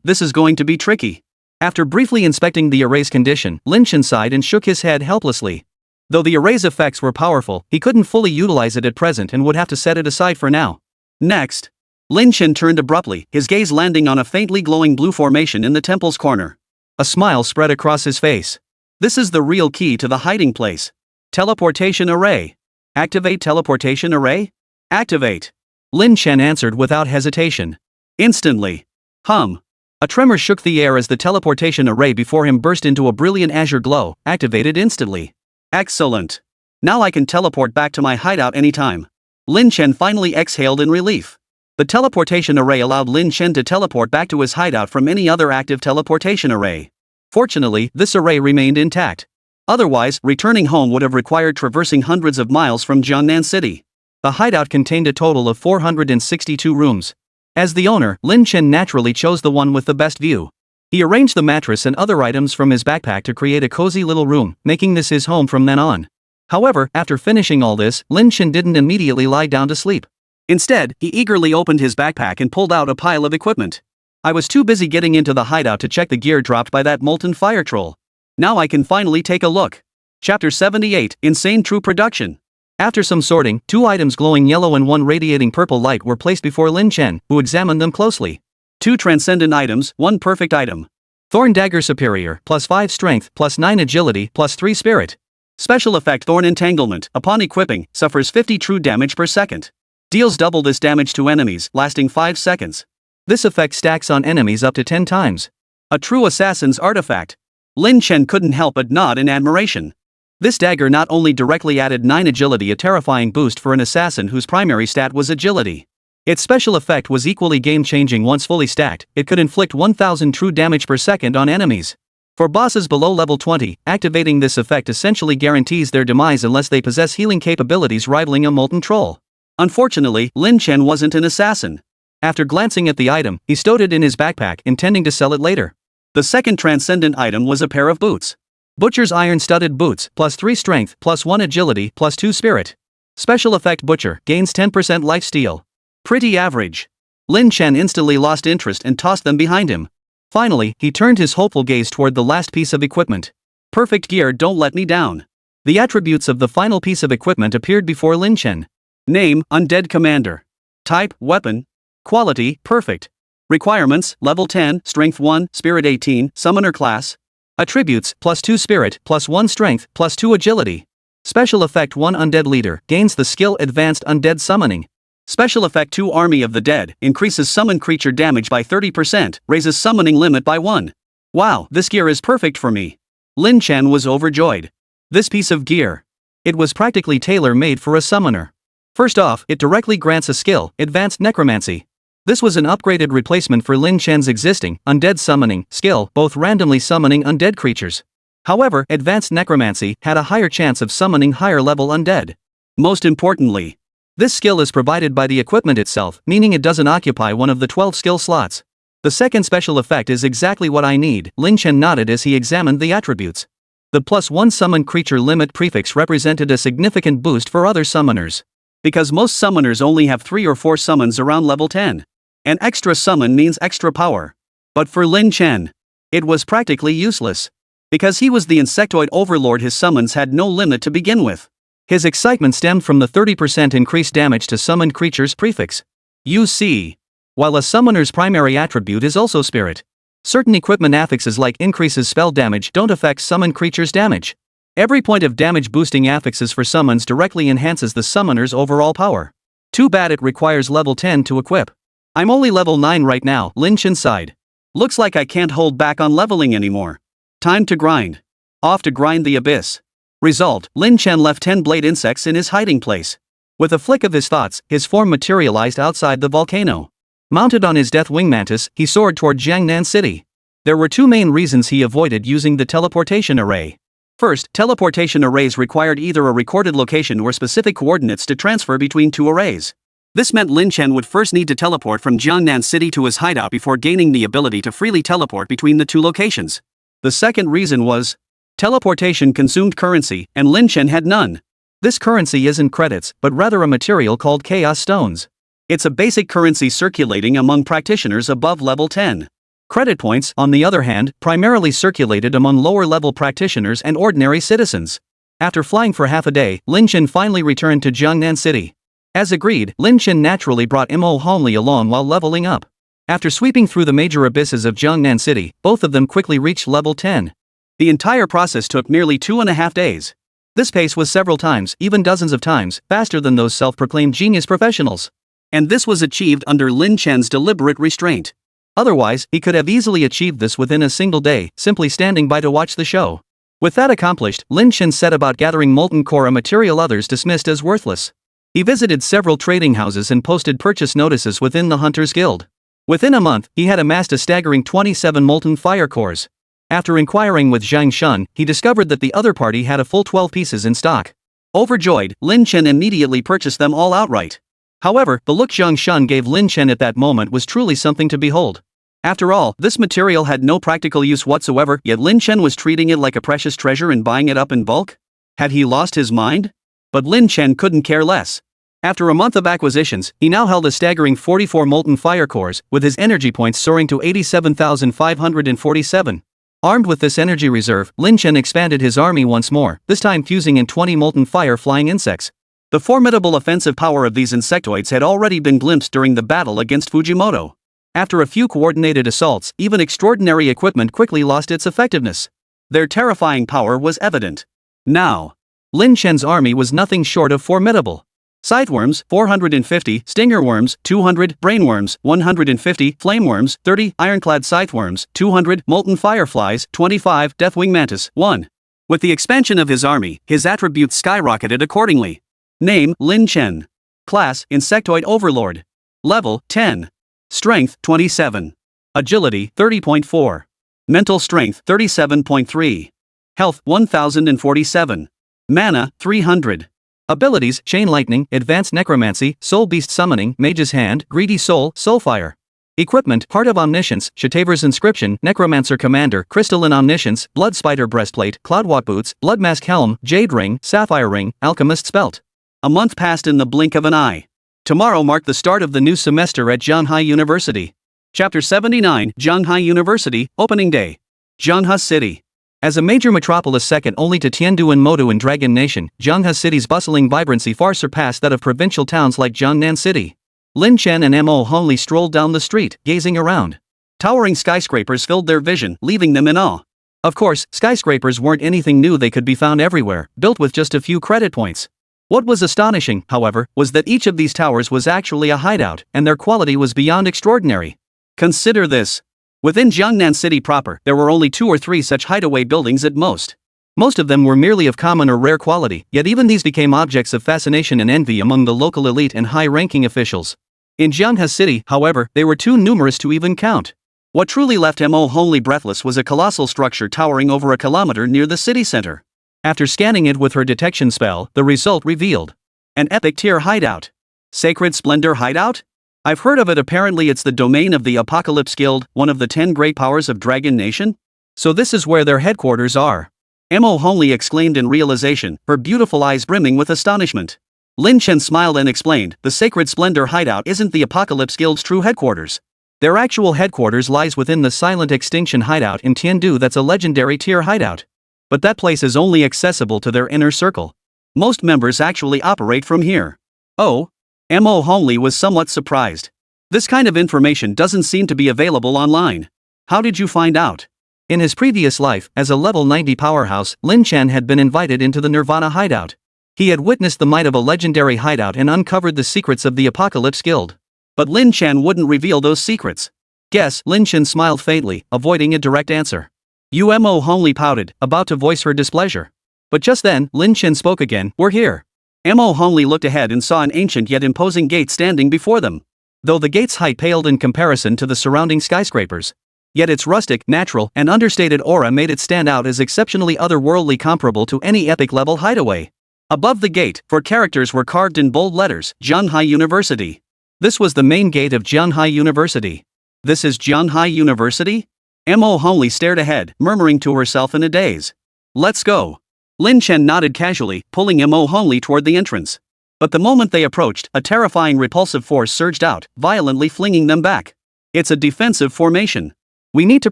This is going to be tricky. After briefly inspecting the array's condition, Lin Chen sighed and shook his head helplessly. Though the array's effects were powerful, he couldn't fully utilize it at present and would have to set it aside for now. Next. Lin Chen turned abruptly, his gaze landing on a faintly glowing blue formation in the temple's corner. A smile spread across his face. This is the real key to the hiding place. Teleportation array. Activate teleportation array? Activate. Lin Chen answered without hesitation. Instantly. A tremor shook the air as the teleportation array before him burst into a brilliant azure glow, activated instantly. Excellent. Now I can teleport back to my hideout anytime. Lin Chen finally exhaled in relief. The teleportation array allowed Lin Chen to teleport back to his hideout from any other active teleportation array. Fortunately, this array remained intact. Otherwise, returning home would have required traversing hundreds of miles from Jiangnan City. The hideout contained a total of 462 rooms. As the owner, Lin Chen naturally chose the one with the best view. He arranged the mattress and other items from his backpack to create a cozy little room, making this his home from then on. However, after finishing all this, Lin Chen didn't immediately lie down to sleep. Instead, he eagerly opened his backpack and pulled out a pile of equipment. I was too busy getting into the hideout to check the gear dropped by that molten fire troll. Now I can finally take a look. Chapter 78, Insane True Production. After some sorting, 2 items glowing yellow and 1 radiating purple light were placed before Lin Chen, who examined them closely. 2 transcendent items, 1 perfect item. Thorn Dagger Superior, +5 Strength, +9 Agility, +3 Spirit. Special effect Thorn Entanglement, upon equipping, suffers 50 true damage per second. Deals double this damage to enemies, lasting 5 seconds. This effect stacks on enemies up to 10 times. A true assassin's artifact. Lin Chen couldn't help but nod in admiration. This dagger not only directly added 9 agility, a terrifying boost for an assassin whose primary stat was agility. Its special effect was equally game-changing. Once fully stacked, it could inflict 1000 true damage per second on enemies. For bosses below level 20, activating this effect essentially guarantees their demise unless they possess healing capabilities rivaling a molten troll. Unfortunately, Lin Chen wasn't an assassin. After glancing at the item, he stowed it in his backpack, intending to sell it later. The second transcendent item was a pair of boots. Butcher's iron-studded boots, plus 3 strength, plus 1 agility, plus 2 spirit. Special effect Butcher, gains 10% lifesteal. Pretty average. Lin Chen instantly lost interest and tossed them behind him. Finally, he turned his hopeful gaze toward the last piece of equipment. Perfect gear, don't let me down. The attributes of the final piece of equipment appeared before Lin Chen. Name, Undead Commander. Type, Weapon. Quality, Perfect. Requirements, Level 10, Strength 1, Spirit 18, Summoner Class. Attributes, plus 2 Spirit, plus 1 Strength, plus 2 Agility. Special Effect 1 Undead Leader, gains the skill Advanced Undead Summoning. Special Effect 2 Army of the Dead, increases summon creature damage by 30%, raises summoning limit by 1. Wow, this gear is perfect for me. Lin Chen was overjoyed. This piece of gear. It was practically tailor-made for a summoner. First off, it directly grants a skill, Advanced Necromancy. This was an upgraded replacement for Lin Chen's existing, Undead Summoning, skill, both randomly summoning undead creatures. However, Advanced Necromancy had a higher chance of summoning higher-level undead. Most importantly, this skill is provided by the equipment itself, meaning it doesn't occupy one of the 12 skill slots. The second special effect is exactly what I need, Lin Chen nodded as he examined the attributes. The plus 1 summon creature limit prefix represented a significant boost for other summoners. Because most summoners only have 3 or 4 summons around level 10. An extra summon means extra power. But for Lin Chen, it was practically useless. Because he was the Insectoid Overlord, his summons had no limit to begin with. His excitement stemmed from the 30% increased damage to summoned creatures prefix. You see. While a summoner's primary attribute is also spirit, certain equipment affixes like increases spell damage don't affect summoned creatures' damage. Every point of damage boosting affixes for summons directly enhances the summoner's overall power. Too bad it requires level 10 to equip. I'm only level 9 right now, Lin Chen sighed. Looks like I can't hold back on leveling anymore. Time to grind. Off to grind the abyss. Result, Lin Chen left 10 blade insects in his hiding place. With a flick of his thoughts, his form materialized outside the volcano. Mounted on his Deathwing Mantis, he soared toward Jiangnan City. There were 2 main reasons he avoided using the teleportation array. First, teleportation arrays required either a recorded location or specific coordinates to transfer between 2 arrays. This meant Lin Chen would first need to teleport from Jiangnan City to his hideout before gaining the ability to freely teleport between the 2 locations. The second reason was, teleportation consumed currency, and Lin Chen had none. This currency isn't credits, but rather a material called Chaos Stones. It's a basic currency circulating among practitioners above level 10. Credit points, on the other hand, primarily circulated among lower-level practitioners and ordinary citizens. After flying for half a day, Lin Chen finally returned to Jiangnan City. As agreed, Lin Chen naturally brought Mo Hongli along while leveling up. After sweeping through the major abysses of Jiangnan City, both of them quickly reached level 10. The entire process took nearly 2.5 days. This pace was several times, even dozens of times, faster than those self-proclaimed genius professionals. And this was achieved under Lin Chen's deliberate restraint. Otherwise, he could have easily achieved this within a single day, simply standing by to watch the show. With that accomplished, Lin Chen set about gathering molten core, a material others dismissed as worthless. He visited several trading houses and posted purchase notices within the Hunters Guild. Within a month, he had amassed a staggering 27 molten fire cores. After inquiring with Zhang Shun, he discovered that the other party had a full 12 pieces in stock. Overjoyed, Lin Chen immediately purchased them all outright. However, the look Zhang Shun gave Lin Chen at that moment was truly something to behold. After all, this material had no practical use whatsoever, yet Lin Chen was treating it like a precious treasure and buying it up in bulk? Had he lost his mind? But Lin Chen couldn't care less. After a month of acquisitions, he now held a staggering 44 molten fire cores, with his energy points soaring to 87,547. Armed with this energy reserve, Lin Chen expanded his army once more, this time fusing in 20 molten fire-flying insects. The formidable offensive power of these insectoids had already been glimpsed during the battle against Fujimoto. After a few coordinated assaults, even extraordinary equipment quickly lost its effectiveness. Their terrifying power was evident. Now, Lin Chen's army was nothing short of formidable. Scytheworms, 450, stingerworms, 200, brainworms, 150, flameworms, 30, ironclad scytheworms, 200, molten fireflies, 25, deathwing mantis, 1. With the expansion of his army, his attributes skyrocketed accordingly. Name, Lin Chen. Class, Insectoid Overlord. Level, 10. Strength, 27. Agility, 30.4. Mental strength, 37.3. Health, 1047. Mana, 300. Abilities, Chain Lightning, Advanced Necromancy, Soul Beast Summoning, Mage's Hand, Greedy Soul, Soulfire. Equipment: Heart of Omniscience, Shataver's Inscription, Necromancer Commander, Crystalline Omniscience, Blood Spider Breastplate, Cloudwalk Boots, Blood Mask Helm, Jade Ring, Sapphire Ring, Alchemist's Belt. A month passed in the blink of an eye. Tomorrow marked the start of the new semester at Zhanghai University. Chapter 79, Zhanghai University, Opening Day. Zhanghai City. As a major metropolis second only to Tiandu and Modu in Dragon Nation, Zhanghai City's bustling vibrancy far surpassed that of provincial towns like Jiangnan City. Lin Chen and Mo Hongli strolled down the street, gazing around. Towering skyscrapers filled their vision, leaving them in awe. Of course, skyscrapers weren't anything new, they could be found everywhere, built with just a few credit points. What was astonishing, however, was that each of these towers was actually a hideout, and their quality was beyond extraordinary. Consider this. Within Jiangnan City proper, there were only 2 or 3 such hideaway buildings at most. Most of them were merely of common or rare quality, yet even these became objects of fascination and envy among the local elite and high-ranking officials. In Zhanghai City, however, they were too numerous to even count. What truly left Mo Hongli breathless was a colossal structure towering over a kilometer near the city center. After scanning it with her detection spell, the result revealed an epic tier hideout. Sacred Splendor Hideout? I've heard of it. Apparently it's the domain of the Apocalypse Guild, one of the 10 great powers of Dragon Nation. So this is where their headquarters are. Mo Hongli exclaimed in realization, her beautiful eyes brimming with astonishment. Lin Chen smiled and explained, the Sacred Splendor Hideout isn't the Apocalypse Guild's true headquarters. Their actual headquarters lies within the Silent Extinction Hideout in Tiandu. That's a legendary tier hideout. But that place is only accessible to their inner circle. Most members actually operate from here. Oh? Mo Hongli was somewhat surprised. This kind of information doesn't seem to be available online. How did you find out? In his previous life, as a level 90 powerhouse, Lin Chen had been invited into the Nirvana hideout. He had witnessed the might of a legendary hideout and uncovered the secrets of the Apocalypse Guild. But Lin Chen wouldn't reveal those secrets. Guess, Lin Chen smiled faintly, avoiding a direct answer. Mo Hongli pouted, about to voice her displeasure. But just then, Lin Chen spoke again, we're here. Mo Hongli looked ahead and saw an ancient yet imposing gate standing before them. Though the gate's height paled in comparison to the surrounding skyscrapers. Yet its rustic, natural, and understated aura made it stand out as exceptionally otherworldly, comparable to any epic-level hideaway. Above the gate, 4 characters were carved in bold letters, Zhanghai University. This was the main gate of Zhanghai University. This is Zhanghai University? Mo Hongli stared ahead, murmuring to herself in a daze. Let's go. Lin Chen nodded casually, pulling Mo Hongli toward the entrance. But the moment they approached, a terrifying repulsive force surged out, violently flinging them back. It's a defensive formation. We need to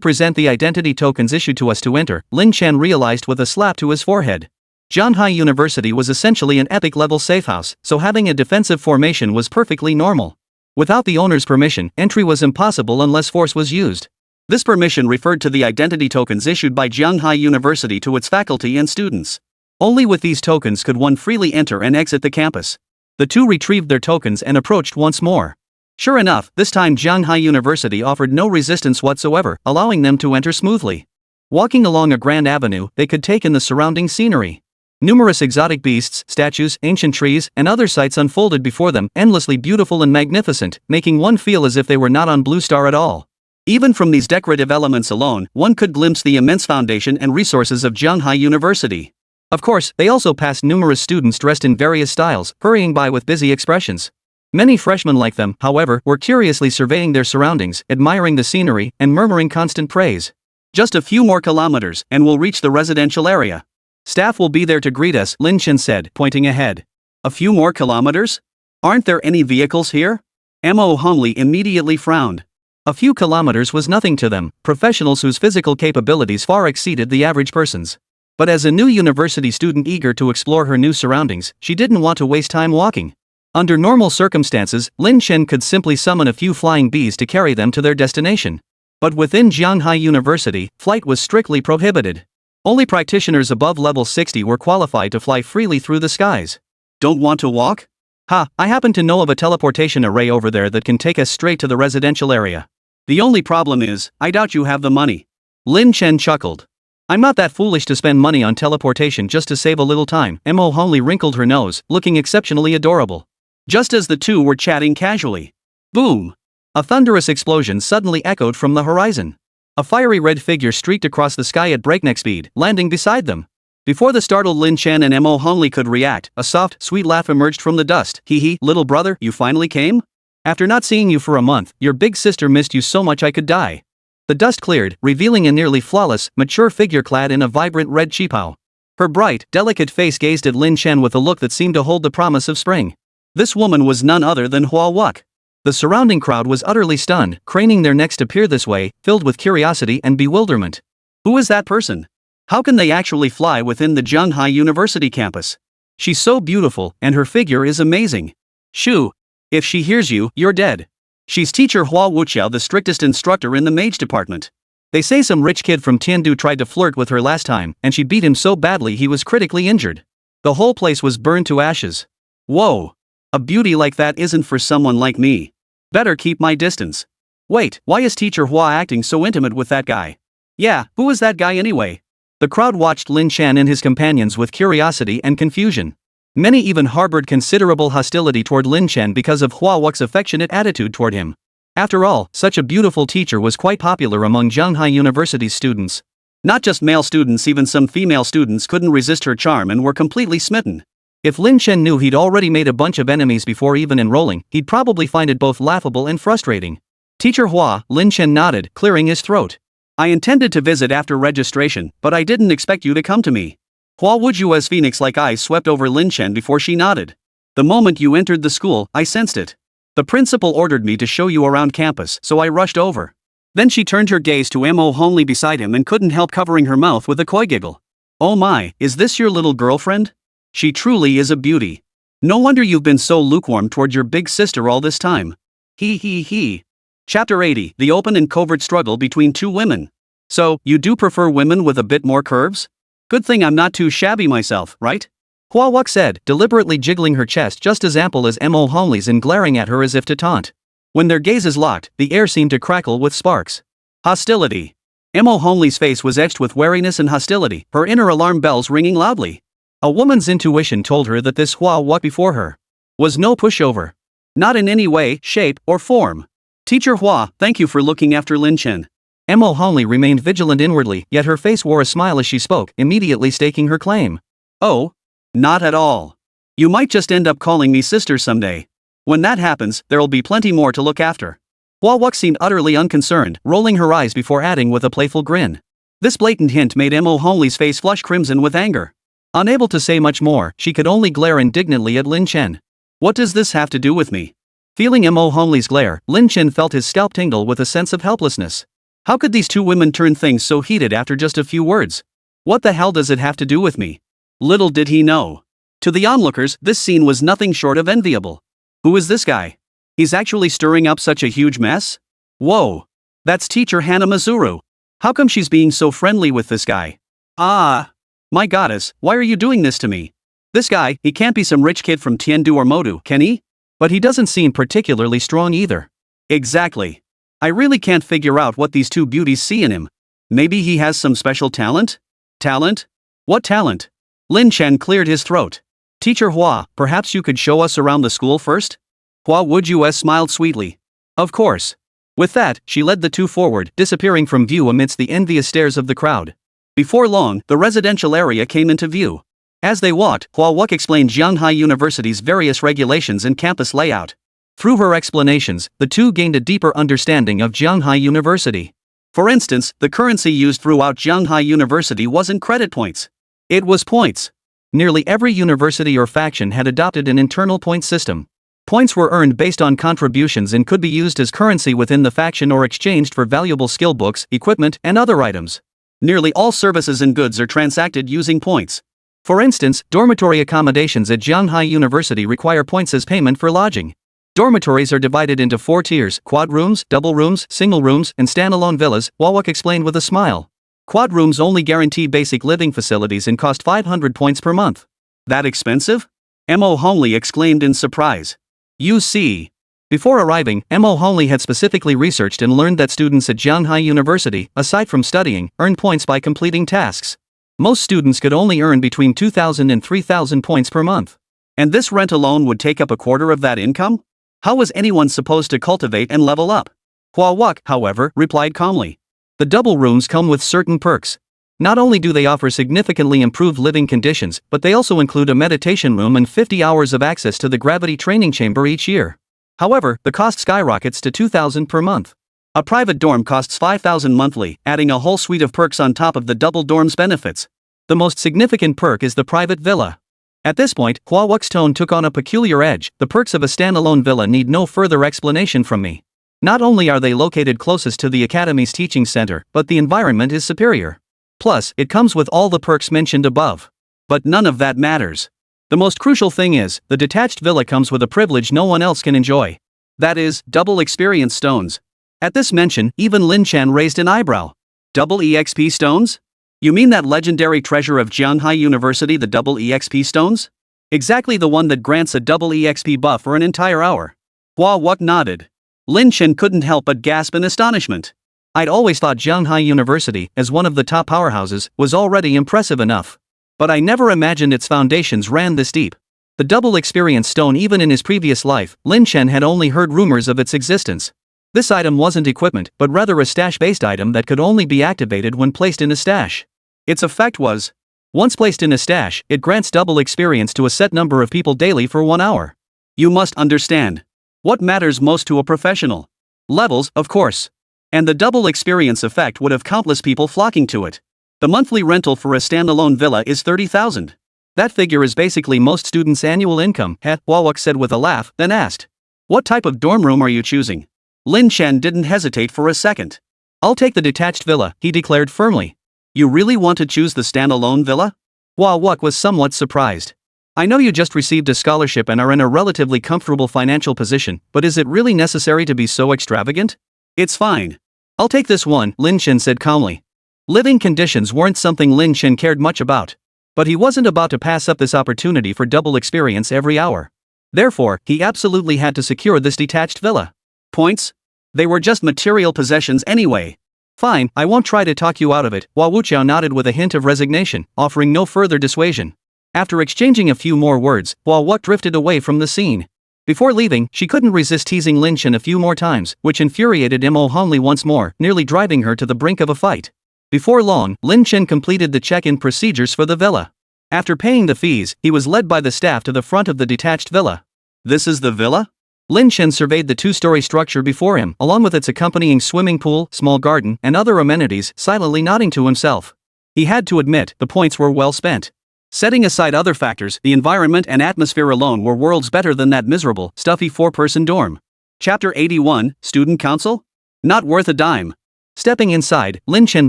present the identity tokens issued to us to enter, Lin Chen realized with a slap to his forehead. Zhanghai University was essentially an epic-level safehouse, so having a defensive formation was perfectly normal. Without the owner's permission, entry was impossible unless force was used. This permission referred to the identity tokens issued by Zhanghai University to its faculty and students. Only with these tokens could one freely enter and exit the campus. The two retrieved their tokens and approached once more. Sure enough, this time Zhanghai University offered no resistance whatsoever, allowing them to enter smoothly. Walking along a grand avenue, they could take in the surrounding scenery. Numerous exotic beasts, statues, ancient trees, and other sights unfolded before them, endlessly beautiful and magnificent, making one feel as if they were not on Blue Star at all. Even from these decorative elements alone, one could glimpse the immense foundation and resources of Zhanghai University. Of course, they also passed numerous students dressed in various styles, hurrying by with busy expressions. Many freshmen like them, however, were curiously surveying their surroundings, admiring the scenery, and murmuring constant praise. Just a few more kilometers, and we'll reach the residential area. Staff will be there to greet us, Lin Chen said, pointing ahead. A few more kilometers? Aren't there any vehicles here? Mo Hongli immediately frowned. A few kilometers was nothing to them, professionals whose physical capabilities far exceeded the average person's. But as a new university student eager to explore her new surroundings, she didn't want to waste time walking. Under normal circumstances, Lin Chen could simply summon a few flying bees to carry them to their destination. But within Zhanghai University, flight was strictly prohibited. Only practitioners above level 60 were qualified to fly freely through the skies. Don't want to walk? Ha, I happen to know of a teleportation array over there that can take us straight to the residential area. The only problem is, I doubt you have the money. Lin Chen chuckled. I'm not that foolish to spend money on teleportation just to save a little time. Mo Hongli wrinkled her nose, looking exceptionally adorable. Just as the two were chatting casually. Boom! A thunderous explosion suddenly echoed from the horizon. A fiery red figure streaked across the sky at breakneck speed, landing beside them. Before the startled Lin Chen and Mo Hongli could react, a soft, sweet laugh emerged from the dust. Hee hee, little brother, you finally came? After not seeing you for a month, your big sister missed you so much I could die. The dust cleared, revealing a nearly flawless, mature figure clad in a vibrant red qipao. Her bright, delicate face gazed at Lin Chen with a look that seemed to hold the promise of spring. This woman was none other than Hua Wuck. The surrounding crowd was utterly stunned, craning their necks to peer this way, filled with curiosity and bewilderment. Who is that person? How can they actually fly within the Zhonghai University campus? She's so beautiful, and her figure is amazing. Shoo! If she hears you, you're dead. She's teacher Hua Wuqiao, the strictest instructor in the mage department. They say some rich kid from Tiandu tried to flirt with her last time, and she beat him so badly he was critically injured. The whole place was burned to ashes. Whoa! A beauty like that isn't for someone like me. Better keep my distance. Wait, why is teacher Hua acting so intimate with that guy? Yeah, who is that guy anyway? The crowd watched Lin Chen and his companions with curiosity and confusion. Many even harbored considerable hostility toward Lin Chen because of Hua Wuck's affectionate attitude toward him. After all, such a beautiful teacher was quite popular among Zhonghai University's students. Not just male students, even some female students couldn't resist her charm and were completely smitten. If Lin Chen knew he'd already made a bunch of enemies before even enrolling, he'd probably find it both laughable and frustrating. Teacher Hua, Lin Chen nodded, clearing his throat. I intended to visit after registration, but I didn't expect you to come to me. Hua Wuju's phoenix-like eyes swept over Lin Chen before she nodded. The moment you entered the school, I sensed it. The principal ordered me to show you around campus, so I rushed over. Then she turned her gaze to Mo Hongley beside him and couldn't help covering her mouth with a coy giggle. Oh my, is this your little girlfriend? She truly is a beauty. No wonder you've been so lukewarm toward your big sister all this time. He. Chapter 80, the open and covert struggle between two women. So, you do prefer women with a bit more curves? Good thing I'm not too shabby myself, right? Hua Wuck said, deliberately jiggling her chest just as ample as Mo Hongley's and glaring at her as if to taunt. When their gazes locked, the air seemed to crackle with sparks. Hostility. Mo Hongley's face was etched with wariness and hostility, her inner alarm bells ringing loudly. A woman's intuition told her that this Hua Wuck before her was no pushover. Not in any way, shape, or form. Teacher Hua, thank you for looking after Lin Chen. Mo Hongley remained vigilant inwardly, yet her face wore a smile as she spoke, immediately staking her claim. Oh? Not at all. You might just end up calling me sister someday. When that happens, there'll be plenty more to look after. Hua Wuck seemed utterly unconcerned, rolling her eyes before adding with a playful grin. This blatant hint made Mo Hongley's face flush crimson with anger. Unable to say much more, she could only glare indignantly at Lin Chen. What does this have to do with me? Feeling Mo Hongley's glare, Lin Chen felt his scalp tingle with a sense of helplessness. How could these two women turn things so heated after just a few words? What the hell does it have to do with me? Little did he know. To the onlookers, this scene was nothing short of enviable. Who is this guy? He's actually stirring up such a huge mess? Whoa. That's teacher Hana Mazuru. How come she's being so friendly with this guy? Ah. My goddess, why are you doing this to me? This guy, he can't be some rich kid from Tiandu or Modu, can he? But he doesn't seem particularly strong either. Exactly. I really can't figure out what these two beauties see in him. Maybe he has some special talent? Talent? What talent? Lin Chen cleared his throat. Teacher Hua, perhaps you could show us around the school first? Hua Wuju smiled sweetly. Of course. With that, she led the two forward, disappearing from view amidst the envious stares of the crowd. Before long, the residential area came into view. As they walked, Hua Wuck explained Zhonghai University's various regulations and campus layout. Through her explanations, the two gained a deeper understanding of Zhonghai University. For instance, the currency used throughout Zhonghai University wasn't credit points. It was points. Nearly every university or faction had adopted an internal point system. Points were earned based on contributions and could be used as currency within the faction or exchanged for valuable skill books, equipment, and other items. Nearly all services and goods are transacted using points. For instance, dormitory accommodations at Zhonghai University require points as payment for lodging. Dormitories are divided into 4 tiers: quad rooms, double rooms, single rooms, and standalone villas, Hua Wuck explained with a smile. Quad rooms only guarantee basic living facilities and cost 500 points per month. That expensive? Mo Hongley exclaimed in surprise. You see. Before arriving, Mo Hongley had specifically researched and learned that students at Zhonghai University, aside from studying, earn points by completing tasks. Most students could only earn between 2,000 and 3,000 points per month. And this rent alone would take up a quarter of that income? How was anyone supposed to cultivate and level up? Hua Wuck, however, replied calmly. The double rooms come with certain perks. Not only do they offer significantly improved living conditions, but they also include a meditation room and 50 hours of access to the gravity training chamber each year. However, the cost skyrockets to 2,000 per month. A private dorm costs 5,000 monthly, adding a whole suite of perks on top of the double dorm's benefits. The most significant perk is the private villa. At this point, Hua Wu's tone took on a peculiar edge. The perks of a standalone villa need no further explanation from me. Not only are they located closest to the Academy's teaching center, but the environment is superior. Plus, it comes with all the perks mentioned above. But none of that matters. The most crucial thing is, the detached villa comes with a privilege no one else can enjoy. That is, double experience stones. At this mention, even Lin Chen raised an eyebrow. Double EXP stones? You mean that legendary treasure of Jianhai University, the double EXP stones? Exactly the one that grants a double EXP buff for an entire hour. Hua Wu nodded. Lin Chen couldn't help but gasp in astonishment. I'd always thought Jianhai University, as one of the top powerhouses, was already impressive enough. But I never imagined its foundations ran this deep. The double experience stone, even in his previous life, Lin Chen had only heard rumors of its existence. This item wasn't equipment, but rather a stash-based item that could only be activated when placed in a stash. Its effect was, once placed in a stash, it grants double experience to a set number of people daily for 1 hour. You must understand. What matters most to a professional? Levels, of course. And the double experience effect would have countless people flocking to it. The monthly rental for a standalone villa is 30,000. That figure is basically most students' annual income, Hua Wu said with a laugh, then asked. What type of dorm room are you choosing? Lin Chen didn't hesitate for a second. I'll take the detached villa, he declared firmly. You really want to choose the standalone villa? Hua Wu was somewhat surprised. I know you just received a scholarship and are in a relatively comfortable financial position, but is it really necessary to be so extravagant? It's fine. I'll take this one, Lin Chen said calmly. Living conditions weren't something Lin Chen cared much about. But he wasn't about to pass up this opportunity for double experience every hour. Therefore, he absolutely had to secure this detached villa. Points? They were just material possessions anyway. Fine, I won't try to talk you out of it, Hua Wuqiao nodded with a hint of resignation, offering no further dissuasion. After exchanging a few more words, Hua Wu drifted away from the scene. Before leaving, she couldn't resist teasing Lin Chen a few more times, which infuriated Mo Hongli once more, nearly driving her to the brink of a fight. Before long, Lin Chen completed the check-in procedures for the villa. After paying the fees, he was led by the staff to the front of the detached villa. This is the villa? Lin Chen surveyed the two-story structure before him, along with its accompanying swimming pool, small garden, and other amenities, silently nodding to himself. He had to admit, the points were well spent. Setting aside other factors, the environment and atmosphere alone were worlds better than that miserable, stuffy four-person dorm. Chapter 81, Student Council? Not worth a dime. Stepping inside, Lin Chen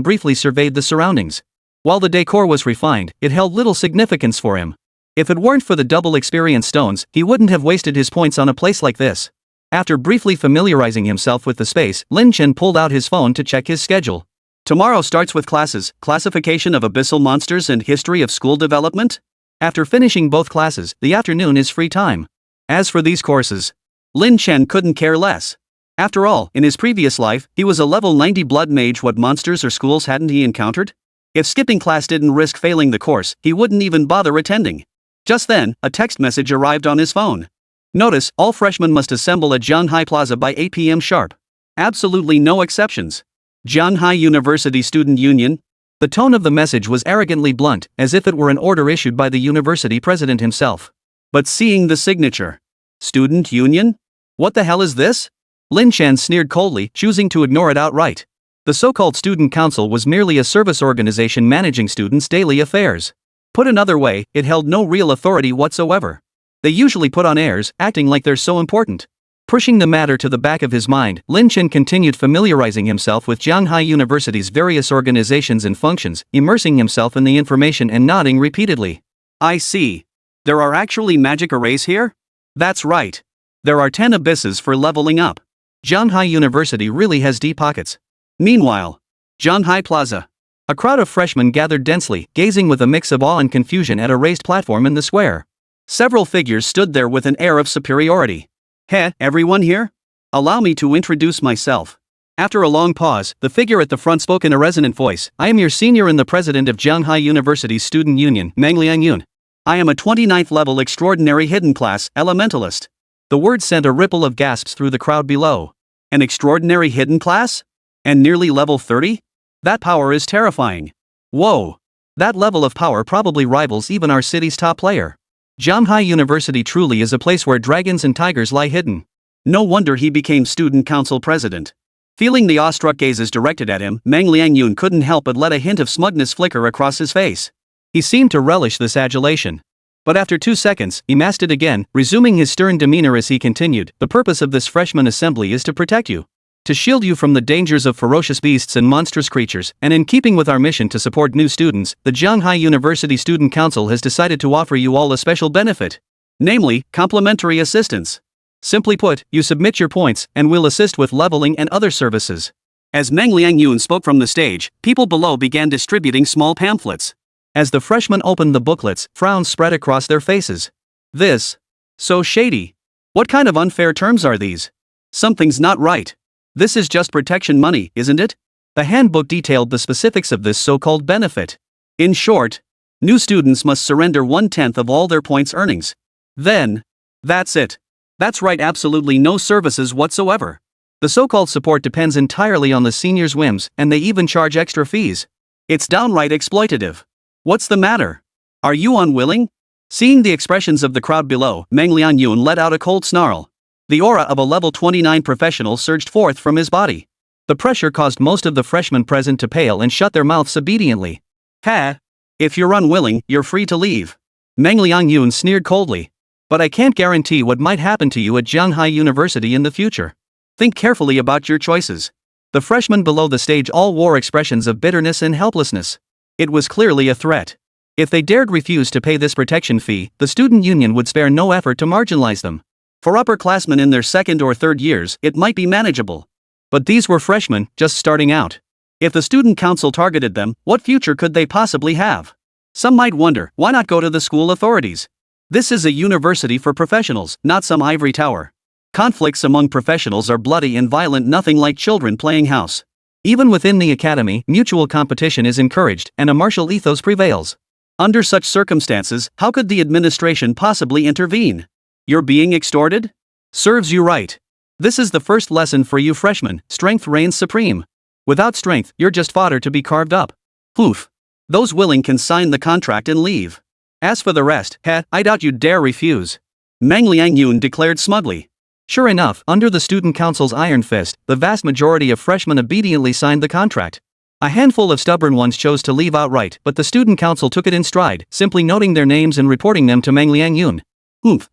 briefly surveyed the surroundings. While the decor was refined, it held little significance for him. If it weren't for the double experience stones, he wouldn't have wasted his points on a place like this. After briefly familiarizing himself with the space, Lin Chen pulled out his phone to check his schedule. Tomorrow starts with classes, classification of abyssal monsters and history of school development. After finishing both classes, the afternoon is free time. As for these courses, Lin Chen couldn't care less. After all, in his previous life, he was a level 90 blood mage. What monsters or schools hadn't he encountered? If skipping class didn't risk failing the course, he wouldn't even bother attending. Just then, a text message arrived on his phone. Notice, all freshmen must assemble at Jianhai Plaza by 8 p.m. sharp. Absolutely no exceptions. Jianhai University Student Union? The tone of the message was arrogantly blunt, as if it were an order issued by the university president himself. But seeing the signature. Student Union? What the hell is this? Lin Chen sneered coldly, choosing to ignore it outright. The so-called student council was merely a service organization managing students' daily affairs. Put another way, it held no real authority whatsoever. They usually put on airs, acting like they're so important. Pushing the matter to the back of his mind, Lin Chen continued familiarizing himself with Jianhai University's various organizations and functions, immersing himself in the information and nodding repeatedly. I see. There are actually magic arrays here? That's right. There are 10 abysses for leveling up. Jianhai University really has deep pockets. Meanwhile, Jianhai Plaza. A crowd of freshmen gathered densely, gazing with a mix of awe and confusion at a raised platform in the square. Several figures stood there with an air of superiority. Hey, everyone here? Allow me to introduce myself. After a long pause, the figure at the front spoke in a resonant voice. I am your senior and the president of Jianhai University's Student Union, Liu Yanran. I am a 29th level extraordinary hidden class, elementalist. The word sent a ripple of gasps through the crowd below. An extraordinary hidden class? And nearly level 30? That power is terrifying. Whoa. That level of power probably rivals even our city's top player. Jianhai University truly is a place where dragons and tigers lie hidden. No wonder he became student council president. Feeling the awestruck gazes directed at him, Mang Liangyun couldn't help but let a hint of smugness flicker across his face. He seemed to relish this adulation. But after 2 seconds, he masked it again, resuming his stern demeanor as he continued, "The purpose of this freshman assembly is to protect you. To shield you from the dangers of ferocious beasts and monstrous creatures, and in keeping with our mission to support new students, the Jianghai University Student Council has decided to offer you all a special benefit. Namely, complimentary assistance. Simply put, you submit your points, and we'll assist with leveling and other services." As Mang Liangyun spoke from the stage, people below began distributing small pamphlets. As the freshmen opened the booklets, frowns spread across their faces. This? So shady. What kind of unfair terms are these? Something's not right. This is just protection money, isn't it? The handbook detailed the specifics of this so-called benefit. In short, new students must surrender 1/10 of all their points earnings. Then, that's it. That's right, absolutely no services whatsoever. The so-called support depends entirely on the seniors' whims, and they even charge extra fees. It's downright exploitative. What's the matter? Are you unwilling? Seeing the expressions of the crowd below, Mang Liangyun let out a cold snarl. The aura of a level 29 professional surged forth from his body. The pressure caused most of the freshmen present to pale and shut their mouths obediently. "Ha! If you're unwilling, you're free to leave." Mang Liangyun sneered coldly. "But I can't guarantee what might happen to you at Jianghai University in the future. Think carefully about your choices." The freshmen below the stage all wore expressions of bitterness and helplessness. It was clearly a threat. If they dared refuse to pay this protection fee, the student union would spare no effort to marginalize them. For upperclassmen in their second or third years, it might be manageable. But these were freshmen, just starting out. If the student council targeted them, what future could they possibly have? Some might wonder, why not go to the school authorities? This is a university for professionals, not some ivory tower. Conflicts among professionals are bloody and violent, nothing like children playing house. Even within the academy, mutual competition is encouraged, and a martial ethos prevails. Under such circumstances, how could the administration possibly intervene? You're being extorted? Serves you right. This is the first lesson for you freshmen: strength reigns supreme. Without strength, you're just fodder to be carved up. Poof. Those willing can sign the contract and leave. As for the rest, I doubt you'd dare refuse. Mang Liangyun declared smugly. Sure enough, under the student council's iron fist, the vast majority of freshmen obediently signed the contract. A handful of stubborn ones chose to leave outright, but the student council took it in stride, simply noting their names and reporting them to Mang Liangyun.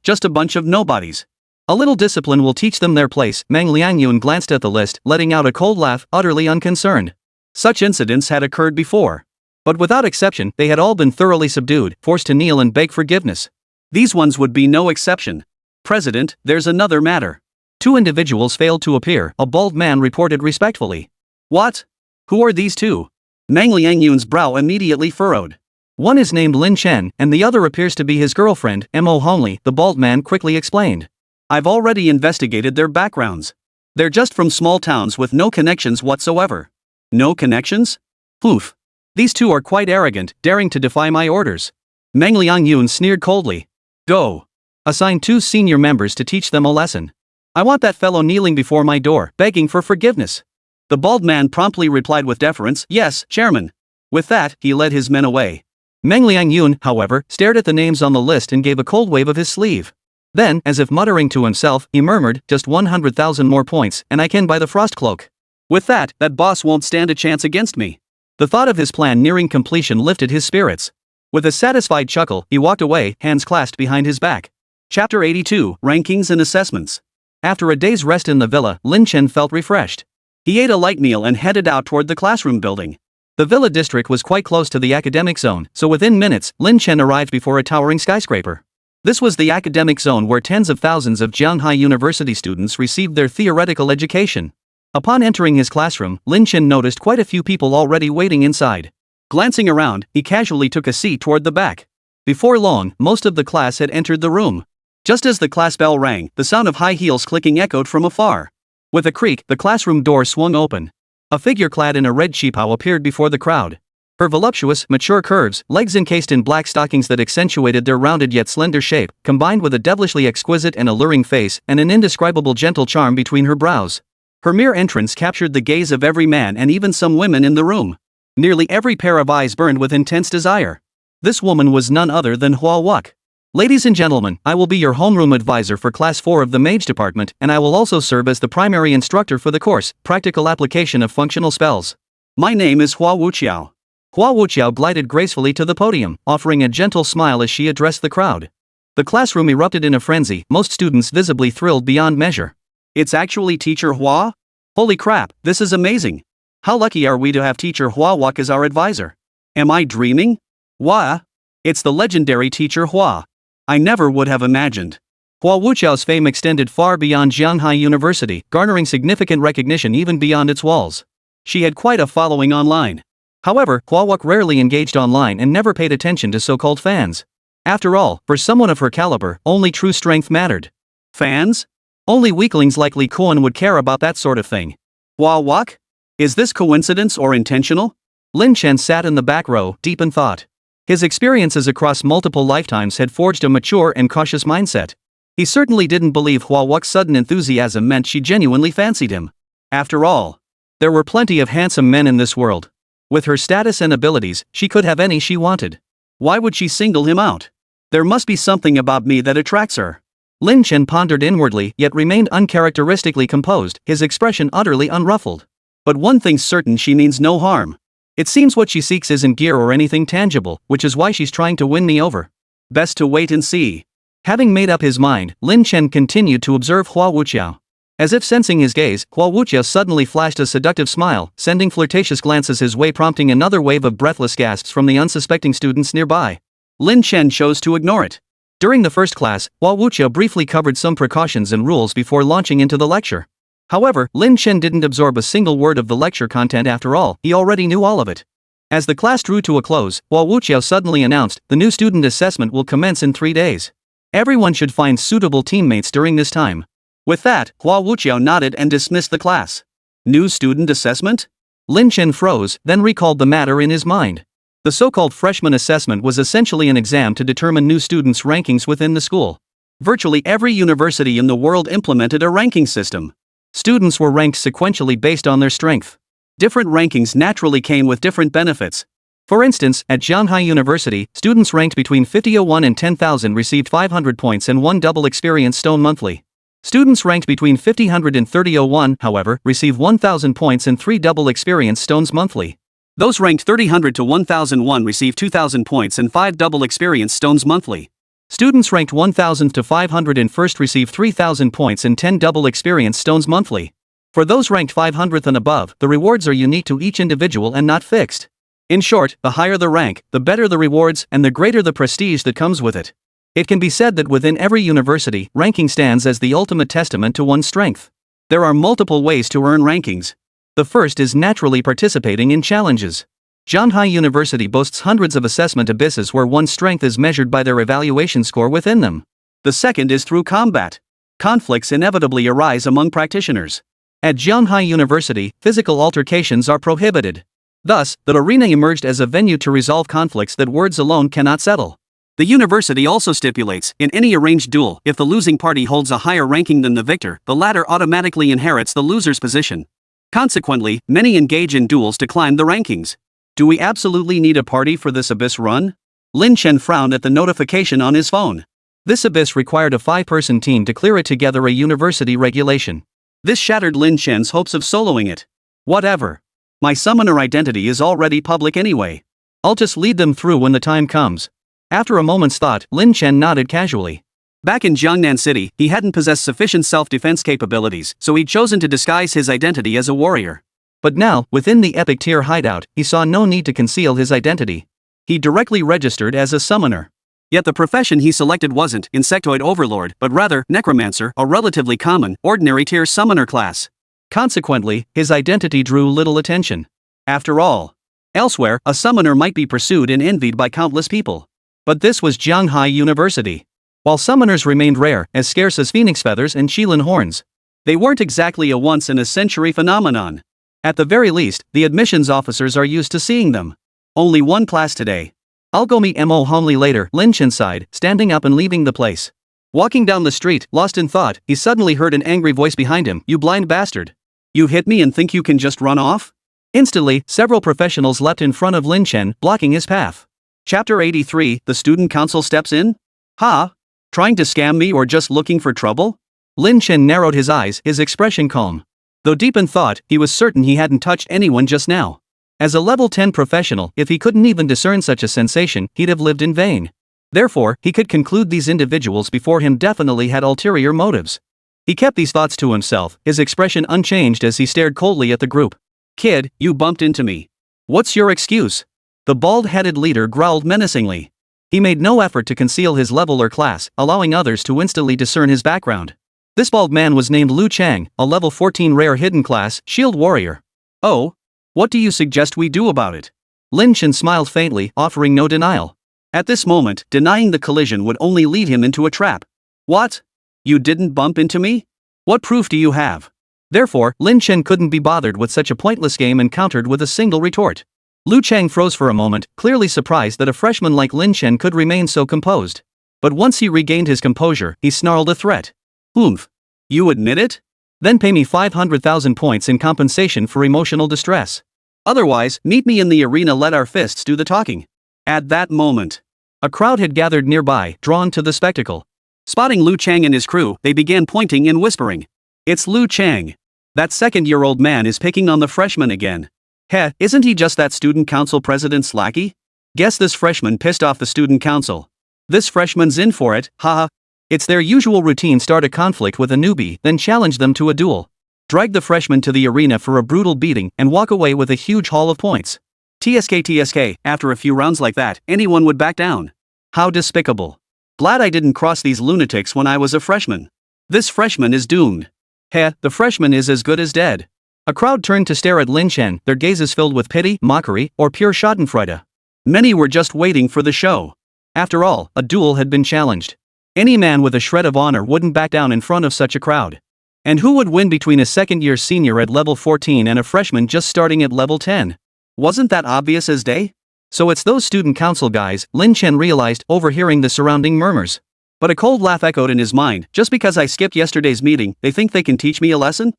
Just a bunch of nobodies. A little discipline will teach them their place. Mang Liangyun glanced at the list, letting out a cold laugh, utterly unconcerned. Such incidents had occurred before. But without exception, they had all been thoroughly subdued, forced to kneel and beg forgiveness. These ones would be no exception. "President, there's another matter." 2 individuals failed to appear, a bald man reported respectfully. "What? Who are these 2? Mang Liangyun's brow immediately furrowed. "One is named Lin Chen, and the other appears to be his girlfriend, Mo Hongli," the bald man quickly explained. "I've already investigated their backgrounds. They're just from small towns with no connections whatsoever." "No connections? Poof. These 2 are quite arrogant, daring to defy my orders." Mang Liangyun sneered coldly. "Go. Assign 2 senior members to teach them a lesson. I want that fellow kneeling before my door, begging for forgiveness." The bald man promptly replied with deference, "Yes, Chairman." With that, he led his men away. Mang Liangyun, however, stared at the names on the list and gave a cold wave of his sleeve. Then, as if muttering to himself, he murmured, "Just 100,000 more points, and I can buy the frost cloak. With that boss won't stand a chance against me." The thought of his plan nearing completion lifted his spirits. With a satisfied chuckle, he walked away, hands clasped behind his back. Chapter 82, Rankings and Assessments. After a day's rest in the villa, Lin Chen felt refreshed. He ate a light meal and headed out toward the classroom building. The villa district was quite close to the academic zone, so within minutes, Lin Chen arrived before a towering skyscraper. This was the academic zone where tens of thousands of Jianghai University students received their theoretical education. Upon entering his classroom, Lin Chen noticed quite a few people already waiting inside. Glancing around, he casually took a seat toward the back. Before long, most of the class had entered the room. Just as the class bell rang, the sound of high heels clicking echoed from afar. With a creak, the classroom door swung open. A figure clad in a red cheapao appeared before the crowd. Her voluptuous, mature curves, legs encased in black stockings that accentuated their rounded yet slender shape, combined with a devilishly exquisite and alluring face and an indescribable gentle charm between her brows. Her mere entrance captured the gaze of every man and even some women in the room. Nearly every pair of eyes burned with intense desire. This woman was none other than Hua Wuck. Ladies and gentlemen, I will be your homeroom advisor for Class 4 of the Mage Department, and I will also serve as the primary instructor for the course, Practical Application of Functional Spells. My name is Hua Wuqiao. Hua Wuqiao glided gracefully to the podium, offering a gentle smile as she addressed the crowd. The classroom erupted in a frenzy, most students visibly thrilled beyond measure. It's actually Teacher Hua? Holy crap, this is amazing. How lucky are we to have Teacher Hua walk as our advisor? Am I dreaming? Hua? It's the legendary Teacher Hua. I never would have imagined. Hua Wuqiao's fame extended far beyond Jianghai University, garnering significant recognition even beyond its walls. She had quite a following online. However, Hua Wuqiao rarely engaged online and never paid attention to so-called fans. After all, for someone of her caliber, only true strength mattered. Fans? Only weaklings like Li Qingxue would care about that sort of thing. Hua Wuqiao? Is this coincidence or intentional? Lin Chen sat in the back row, deep in thought. His experiences across multiple lifetimes had forged a mature and cautious mindset. He certainly didn't believe Hua Wuqiao's sudden enthusiasm meant she genuinely fancied him. After all, there were plenty of handsome men in this world. With her status and abilities, she could have any she wanted. Why would she single him out? There must be something about me that attracts her. Lin Chen pondered inwardly yet remained uncharacteristically composed, his expression utterly unruffled. But one thing's certain, she means no harm. It seems what she seeks isn't gear or anything tangible, which is why she's trying to win me over. Best to wait and see. Having made up his mind, Lin Chen continued to observe Hua Wuqiao. As if sensing his gaze, Hua Wuqiao suddenly flashed a seductive smile, sending flirtatious glances his way, prompting another wave of breathless gasps from the unsuspecting students nearby. Lin Chen chose to ignore it. During the first class, Hua Wuqiao briefly covered some precautions and rules before launching into the lecture. However, Lin Chen didn't absorb a single word of the lecture content. After all, he already knew all of it. As the class drew to a close, Hua Wuqiao suddenly announced, the new student assessment will commence in 3 days. Everyone should find suitable teammates during this time. With that, Hua Wuqiao nodded and dismissed the class. New student assessment? Lin Chen froze, then recalled the matter in his mind. The so-called freshman assessment was essentially an exam to determine new students' rankings within the school. Virtually every university in the world implemented a ranking system. Students were ranked sequentially based on their strength. Different rankings naturally came with different benefits. For instance, at Jianghai University, students ranked between 5001 and 10,000 received 500 points and 1 double experience stone monthly. Students ranked between 5000 and 3001, however, receive 1000 points and 3 double experience stones monthly. Those ranked 3000 to 1001 receive 2000 points and 5 double experience stones monthly. Students ranked 1000 to 501st receive 3000 points and 10 double experience stones monthly. For those ranked 500th and above, the rewards are unique to each individual and not fixed. In short, the higher the rank, the better the rewards and the greater the prestige that comes with it. It can be said that within every university, ranking stands as the ultimate testament to one's strength. There are multiple ways to earn rankings. The first is naturally participating in challenges. Jianghai University boasts hundreds of assessment abysses where one's strength is measured by their evaluation score within them. The second is through combat. Conflicts inevitably arise among practitioners. At Jianghai University, physical altercations are prohibited. Thus, the arena emerged as a venue to resolve conflicts that words alone cannot settle. The university also stipulates, in any arranged duel, if the losing party holds a higher ranking than the victor, the latter automatically inherits the loser's position. Consequently, many engage in duels to climb the rankings. Do we absolutely need a party for this abyss run? Lin Chen frowned at the notification on his phone. This abyss required a 5-person team to clear it together, a university regulation. This shattered Lin Chen's hopes of soloing it. Whatever. My summoner identity is already public anyway. I'll just lead them through when the time comes. After a moment's thought, Lin Chen nodded casually. Back in Jiangnan City, he hadn't possessed sufficient self-defense capabilities, so he'd chosen to disguise his identity as a warrior. But now, within the epic tier hideout, he saw no need to conceal his identity. He directly registered as a summoner. Yet the profession he selected wasn't Insectoid Overlord, but rather Necromancer, a relatively common, ordinary tier summoner class. Consequently, his identity drew little attention. After all, elsewhere, a summoner might be pursued and envied by countless people. But this was Jianghai University. While summoners remained rare, as scarce as phoenix feathers and Qilin horns, they weren't exactly a once-in-a-century phenomenon. At the very least, the admissions officers are used to seeing them. Only one class today. I'll go meet Mo Homely later, Lin Chen sighed, standing up and leaving the place. Walking down the street, lost in thought, he suddenly heard an angry voice behind him. You blind bastard. You hit me and think you can just run off? Instantly, several professionals leapt in front of Lin Chen, blocking his path. Chapter 83, The Student Council Steps In? Ha? Trying to scam me or just looking for trouble? Lin Chen narrowed his eyes, his expression calm. Though deep in thought, he was certain he hadn't touched anyone just now. As a level 10 professional, if he couldn't even discern such a sensation, he'd have lived in vain. Therefore, he could conclude these individuals before him definitely had ulterior motives. He kept these thoughts to himself, his expression unchanged as he stared coldly at the group. Kid, you bumped into me. What's your excuse? The bald-headed leader growled menacingly. He made no effort to conceal his level or class, allowing others to instantly discern his background. This bald man was named Liu Chang, a level 14 rare hidden class, shield warrior. Oh? What do you suggest we do about it? Lin Chen smiled faintly, offering no denial. At this moment, denying the collision would only lead him into a trap. What? You didn't bump into me? What proof do you have? Therefore, Lin Chen couldn't be bothered with such a pointless game and countered with a single retort. Liu Chang froze for a moment, clearly surprised that a freshman like Lin Chen could remain so composed. But once he regained his composure, he snarled a threat. Oomph. You admit it? Then pay me 500,000 points in compensation for emotional distress. Otherwise, meet me in the arena, let our fists do the talking. At that moment, a crowd had gathered nearby, drawn to the spectacle. Spotting Liu Chang and his crew, they began pointing and whispering. It's Liu Chang. That second-year-old man is picking on the freshman again. Heh, isn't he just that student council president's lackey? Guess this freshman pissed off the student council. This freshman's in for it, haha. It's their usual routine: start a conflict with a newbie, then challenge them to a duel. Drag the freshman to the arena for a brutal beating and walk away with a huge haul of points. TSK, after a few rounds like that, anyone would back down. How despicable. Glad I didn't cross these lunatics when I was a freshman. This freshman is doomed. Heh, the freshman is as good as dead. A crowd turned to stare at Lin Chen, their gazes filled with pity, mockery, or pure schadenfreude. Many were just waiting for the show. After all, a duel had been challenged. Any man with a shred of honor wouldn't back down in front of such a crowd. And who would win between a second-year senior at level 14 and a freshman just starting at level 10? Wasn't that obvious as day? So it's those student council guys, Lin Chen realized, overhearing the surrounding murmurs. But a cold laugh echoed in his mind. Just because I skipped yesterday's meeting, they think they can teach me a lesson?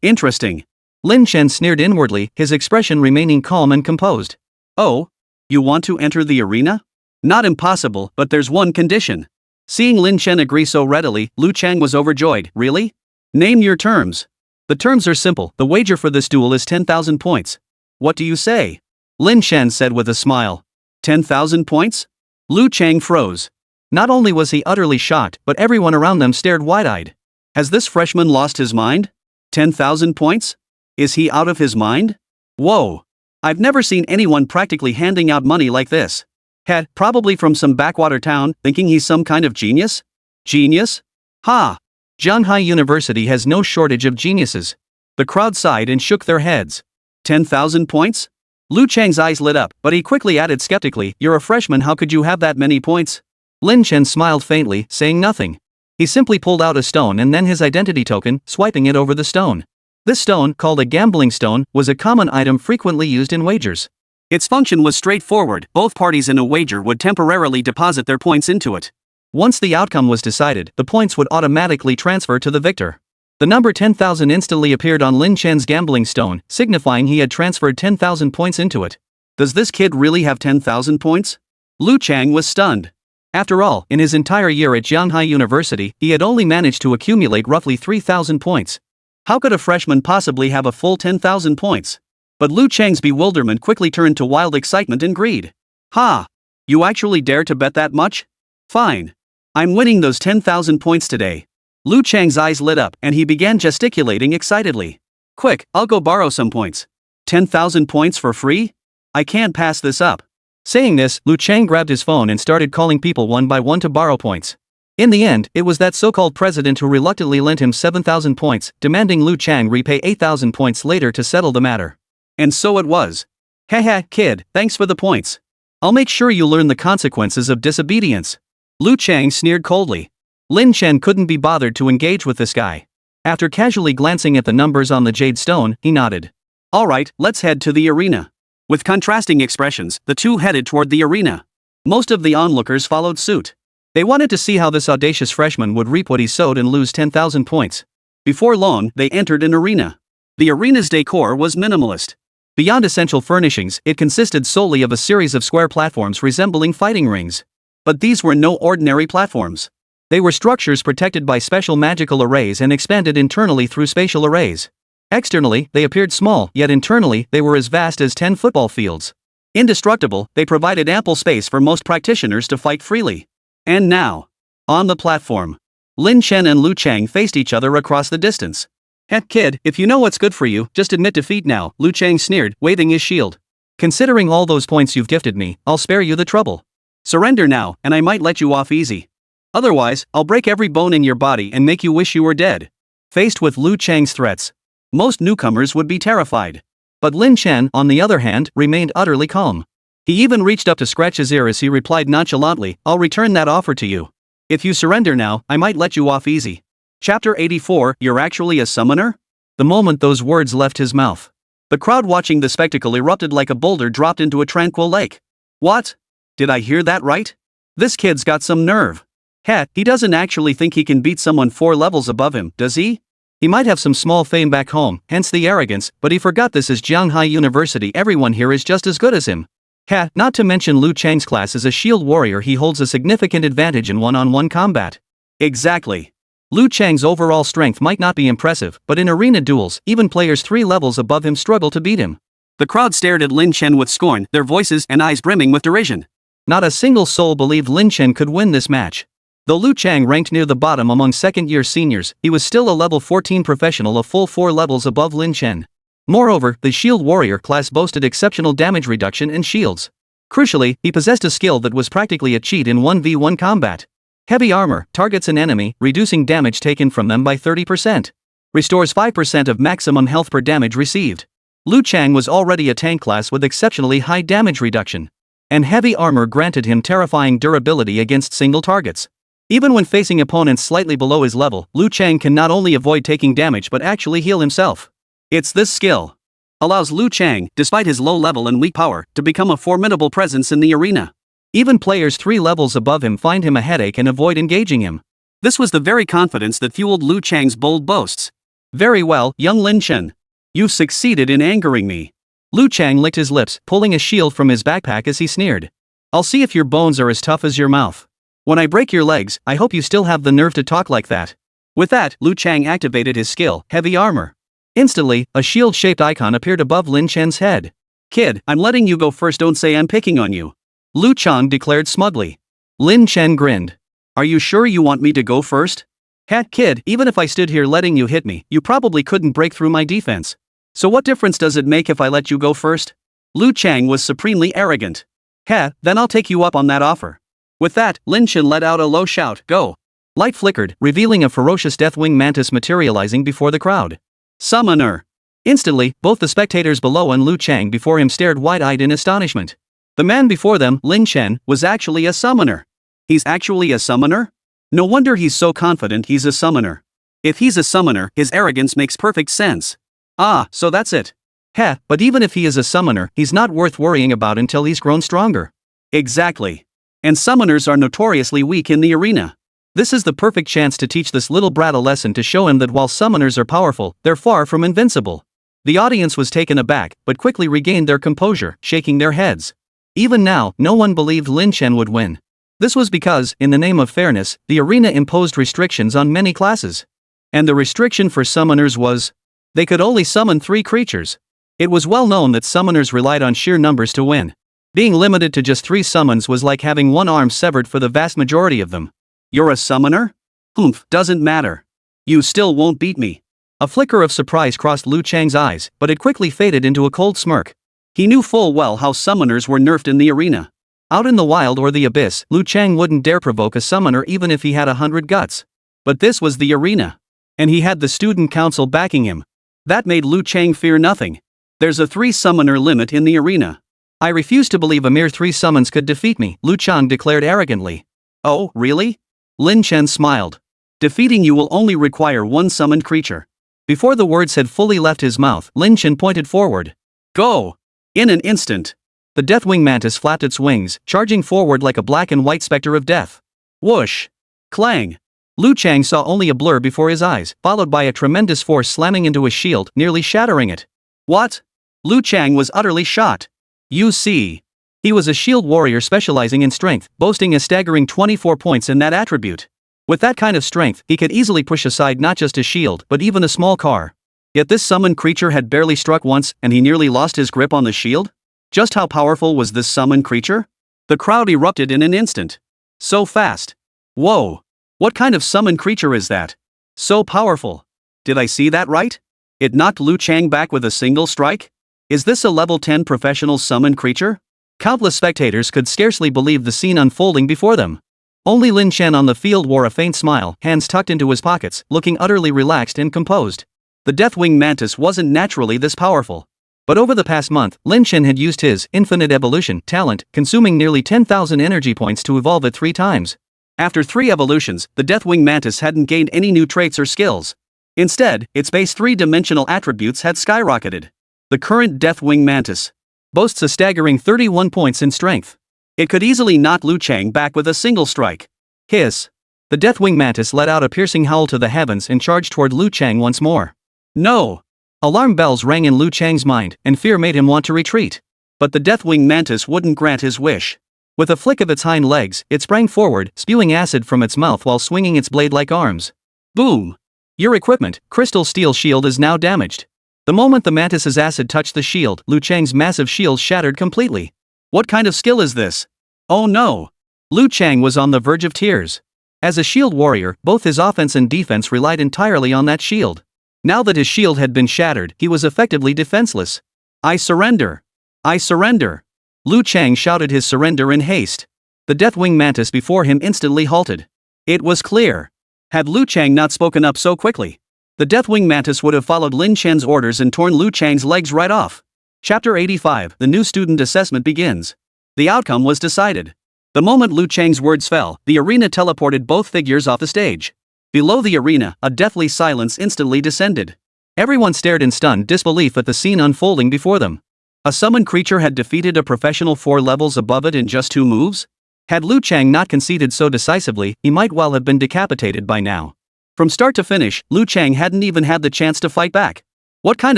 Interesting. Lin Chen sneered inwardly, his expression remaining calm and composed. Oh? You want to enter the arena? Not impossible, but there's one condition. Seeing Lin Chen agree so readily, Liu Chang was overjoyed. Really? Name your terms. The terms are simple. The wager for this duel is 10,000 points. What do you say? Lin Chen said with a smile. 10,000 points? Liu Chang froze. Not only was he utterly shocked, but everyone around them stared wide-eyed. Has this freshman lost his mind? 10,000 points? Is he out of his mind? Whoa. I've never seen anyone practically handing out money like this. Heh, probably from some backwater town, thinking he's some kind of genius? Genius? Ha! Shanghai University has no shortage of geniuses. The crowd sighed and shook their heads. 10,000 points? Liu Chang's eyes lit up, but he quickly added skeptically, you're a freshman, how could you have that many points? Lin Chen smiled faintly, saying nothing. He simply pulled out a stone and then his identity token, swiping it over the stone. This stone, called a gambling stone, was a common item frequently used in wagers. Its function was straightforward: both parties in a wager would temporarily deposit their points into it. Once the outcome was decided, the points would automatically transfer to the victor. The number 10,000 instantly appeared on Lin Chen's gambling stone, signifying he had transferred 10,000 points into it. Does this kid really have 10,000 points? Liu Chang was stunned. After all, in his entire year at Shanghai University, he had only managed to accumulate roughly 3,000 points. How could a freshman possibly have a full 10,000 points? But Liu Chang's bewilderment quickly turned to wild excitement and greed. Ha! You actually dare to bet that much? Fine. I'm winning those 10,000 points today. Liu Chang's eyes lit up and he began gesticulating excitedly. Quick, I'll go borrow some points. 10,000 points for free? I can't pass this up. Saying this, Liu Chang grabbed his phone and started calling people one by one to borrow points. In the end, it was that so-called president who reluctantly lent him 7,000 points, demanding Liu Chang repay 8,000 points later to settle the matter. And so it was. Haha, kid, thanks for the points. I'll make sure you learn the consequences of disobedience. Liu Chang sneered coldly. Lin Chen couldn't be bothered to engage with this guy. After casually glancing at the numbers on the jade stone, he nodded. Alright, let's head to the arena. With contrasting expressions, the two headed toward the arena. Most of the onlookers followed suit. They wanted to see how this audacious freshman would reap what he sowed and lose 10,000 points. Before long, they entered an arena. The arena's decor was minimalist. Beyond essential furnishings, it consisted solely of a series of square platforms resembling fighting rings. But these were no ordinary platforms. They were structures protected by special magical arrays and expanded internally through spatial arrays. Externally, they appeared small, yet internally, they were as vast as 10 football fields. Indestructible, they provided ample space for most practitioners to fight freely. And now, on the platform, Lin Chen and Liu Chang faced each other across the distance. "Heck kid, if you know what's good for you, just admit defeat now," Liu Chang sneered, waving his shield. "Considering all those points you've gifted me, I'll spare you the trouble. Surrender now, and I might let you off easy. Otherwise, I'll break every bone in your body and make you wish you were dead." Faced with Liu Chang's threats, most newcomers would be terrified. But Lin Chen, on the other hand, remained utterly calm. He even reached up to scratch his ear as he replied nonchalantly, "I'll return that offer to you. If you surrender now, I might let you off easy." Chapter 84, You're Actually a Summoner? The moment those words left his mouth, the crowd watching the spectacle erupted like a boulder dropped into a tranquil lake. What? Did I hear that right? This kid's got some nerve. Heh, he doesn't actually think he can beat someone 4 levels above him, does he? He might have some small fame back home, hence the arrogance, but he forgot this is Jianghai University, everyone here is just as good as him. Heh, not to mention Liu Chang's class as a shield warrior, he holds a significant advantage in one-on-one combat. Exactly. Liu Chang's overall strength might not be impressive, but in arena duels, even players 3 levels above him struggle to beat him. The crowd stared at Lin Chen with scorn, their voices and eyes brimming with derision. Not a single soul believed Lin Chen could win this match. Though Liu Chang ranked near the bottom among second-year seniors, he was still a level 14 professional, a full 4 levels above Lin Chen. Moreover, the shield warrior class boasted exceptional damage reduction and shields. Crucially, he possessed a skill that was practically a cheat in 1v1 combat. Heavy armor targets an enemy, reducing damage taken from them by 30%. Restores 5% of maximum health per damage received. Liu Chang was already a tank class with exceptionally high damage reduction. And heavy armor granted him terrifying durability against single targets. Even when facing opponents slightly below his level, Liu Chang can not only avoid taking damage but actually heal himself. It's this skill allows Liu Chang, despite his low level and weak power, to become a formidable presence in the arena. Even players 3 levels above him find him a headache and avoid engaging him. This was the very confidence that fueled Liu Chang's bold boasts. "Very well, young Lin Chen. You've succeeded in angering me." Liu Chang licked his lips, pulling a shield from his backpack as he sneered. "I'll see if your bones are as tough as your mouth. When I break your legs, I hope you still have the nerve to talk like that." With that, Liu Chang activated his skill, Heavy Armor. Instantly, a shield-shaped icon appeared above Lin Chen's head. "Kid, I'm letting you go first, don't say I'm picking on you," Liu Chang declared smugly. Lin Chen grinned. "Are you sure you want me to go first?" "Hat kid, even if I stood here letting you hit me, you probably couldn't break through my defense. So what difference does it make if I let you go first?" Liu Chang was supremely arrogant. "Heh, then I'll take you up on that offer." With that, Lin Chen let out a low shout, "Go!" Light flickered, revealing a ferocious Deathwing Mantis materializing before the crowd. "Summoner!" Instantly, both the spectators below and Liu Chang before him stared wide-eyed in astonishment. The man before them, Lin Chen, was actually a summoner. He's actually a summoner? No wonder he's so confident he's a summoner. If he's a summoner, his arrogance makes perfect sense. Ah, so that's it. Heh, but even if he is a summoner, he's not worth worrying about until he's grown stronger. Exactly. And summoners are notoriously weak in the arena. This is the perfect chance to teach this little brat a lesson, to show him that while summoners are powerful, they're far from invincible. The audience was taken aback, but quickly regained their composure, shaking their heads. Even now, no one believed Lin Chen would win. This was because, in the name of fairness, the arena imposed restrictions on many classes. And the restriction for summoners was, they could only summon 3 creatures. It was well known that summoners relied on sheer numbers to win. Being limited to just 3 summons was like having one arm severed for the vast majority of them. "You're a summoner? Humph, doesn't matter. You still won't beat me." A flicker of surprise crossed Liu Chang's eyes, but it quickly faded into a cold smirk. He knew full well how summoners were nerfed in the arena. Out in the wild or the abyss, Liu Chang wouldn't dare provoke a summoner even if he had 100 guts. But this was the arena. And he had the student council backing him. That made Liu Chang fear nothing. There's a 3 summoner limit in the arena. "I refuse to believe a mere 3 summons could defeat me," Liu Chang declared arrogantly. "Oh, really?" Lin Chen smiled. "Defeating you will only require 1 summoned creature." Before the words had fully left his mouth, Lin Chen pointed forward. "Go!" In an instant, the Deathwing Mantis flapped its wings, charging forward like a black and white specter of death. Whoosh! Clang! Liu Chang saw only a blur before his eyes, followed by a tremendous force slamming into his shield, nearly shattering it. What? Liu Chang was utterly shocked. "You see. He was a shield warrior specializing in strength, boasting a staggering 24 points in that attribute. With that kind of strength, he could easily push aside not just a shield but even a small car. Yet this summoned creature had barely struck once and he nearly lost his grip on the shield? Just how powerful was this summoned creature? The crowd erupted in an instant. So fast. Whoa! What kind of summoned creature is that? So powerful. Did I see that right? It knocked Liu Qingxue back with a single strike? Is this a level 10 professional summoned creature? Countless spectators could scarcely believe the scene unfolding before them. Only Lin Chen on the field wore a faint smile, hands tucked into his pockets, looking utterly relaxed and composed. The Deathwing Mantis wasn't naturally this powerful. But over the past month, Lin Chen had used his infinite evolution talent, consuming nearly 10,000 energy points to evolve it 3 times. After 3 evolutions, the Deathwing Mantis hadn't gained any new traits or skills. Instead, its base 3-dimensional attributes had skyrocketed. The current Deathwing Mantis boasts a staggering 31 points in strength. It could easily knock Liu Qingxue back with a single strike. Hiss. The Deathwing Mantis let out a piercing howl to the heavens and charged toward Liu Qingxue once more. No! Alarm bells rang in Liu Qingxue's mind, and fear made him want to retreat. But the Deathwing Mantis wouldn't grant his wish. With a flick of its hind legs, it sprang forward, spewing acid from its mouth while swinging its blade-like arms. Boom! Your equipment, Crystal Steel Shield, is now damaged. The moment the Mantis's acid touched the shield, Liu Qingxue's massive shield shattered completely. What kind of skill is this? Oh no! Liu Qingxue was on the verge of tears. As a shield warrior, both his offense and defense relied entirely on that shield. Now that his shield had been shattered, he was effectively defenseless. I surrender! I surrender! Liu Qingxue shouted his surrender in haste. The Deathwing Mantis before him instantly halted. It was clear. Had Liu Qingxue not spoken up so quickly, the Deathwing Mantis would have followed Lin Chen's orders and torn Liu Qingxue's legs right off. Chapter 85, the new student assessment begins. The outcome was decided. The moment Liu Qingxue's words fell, the arena teleported both figures off the stage. Below the arena, a deathly silence instantly descended. Everyone stared in stunned disbelief at the scene unfolding before them. A summoned creature had defeated a professional 4 levels above it in just 2 moves? Had Liu Qingxue not conceded so decisively, he might well have been decapitated by now. From start to finish, Liu Qingxue hadn't even had the chance to fight back. What kind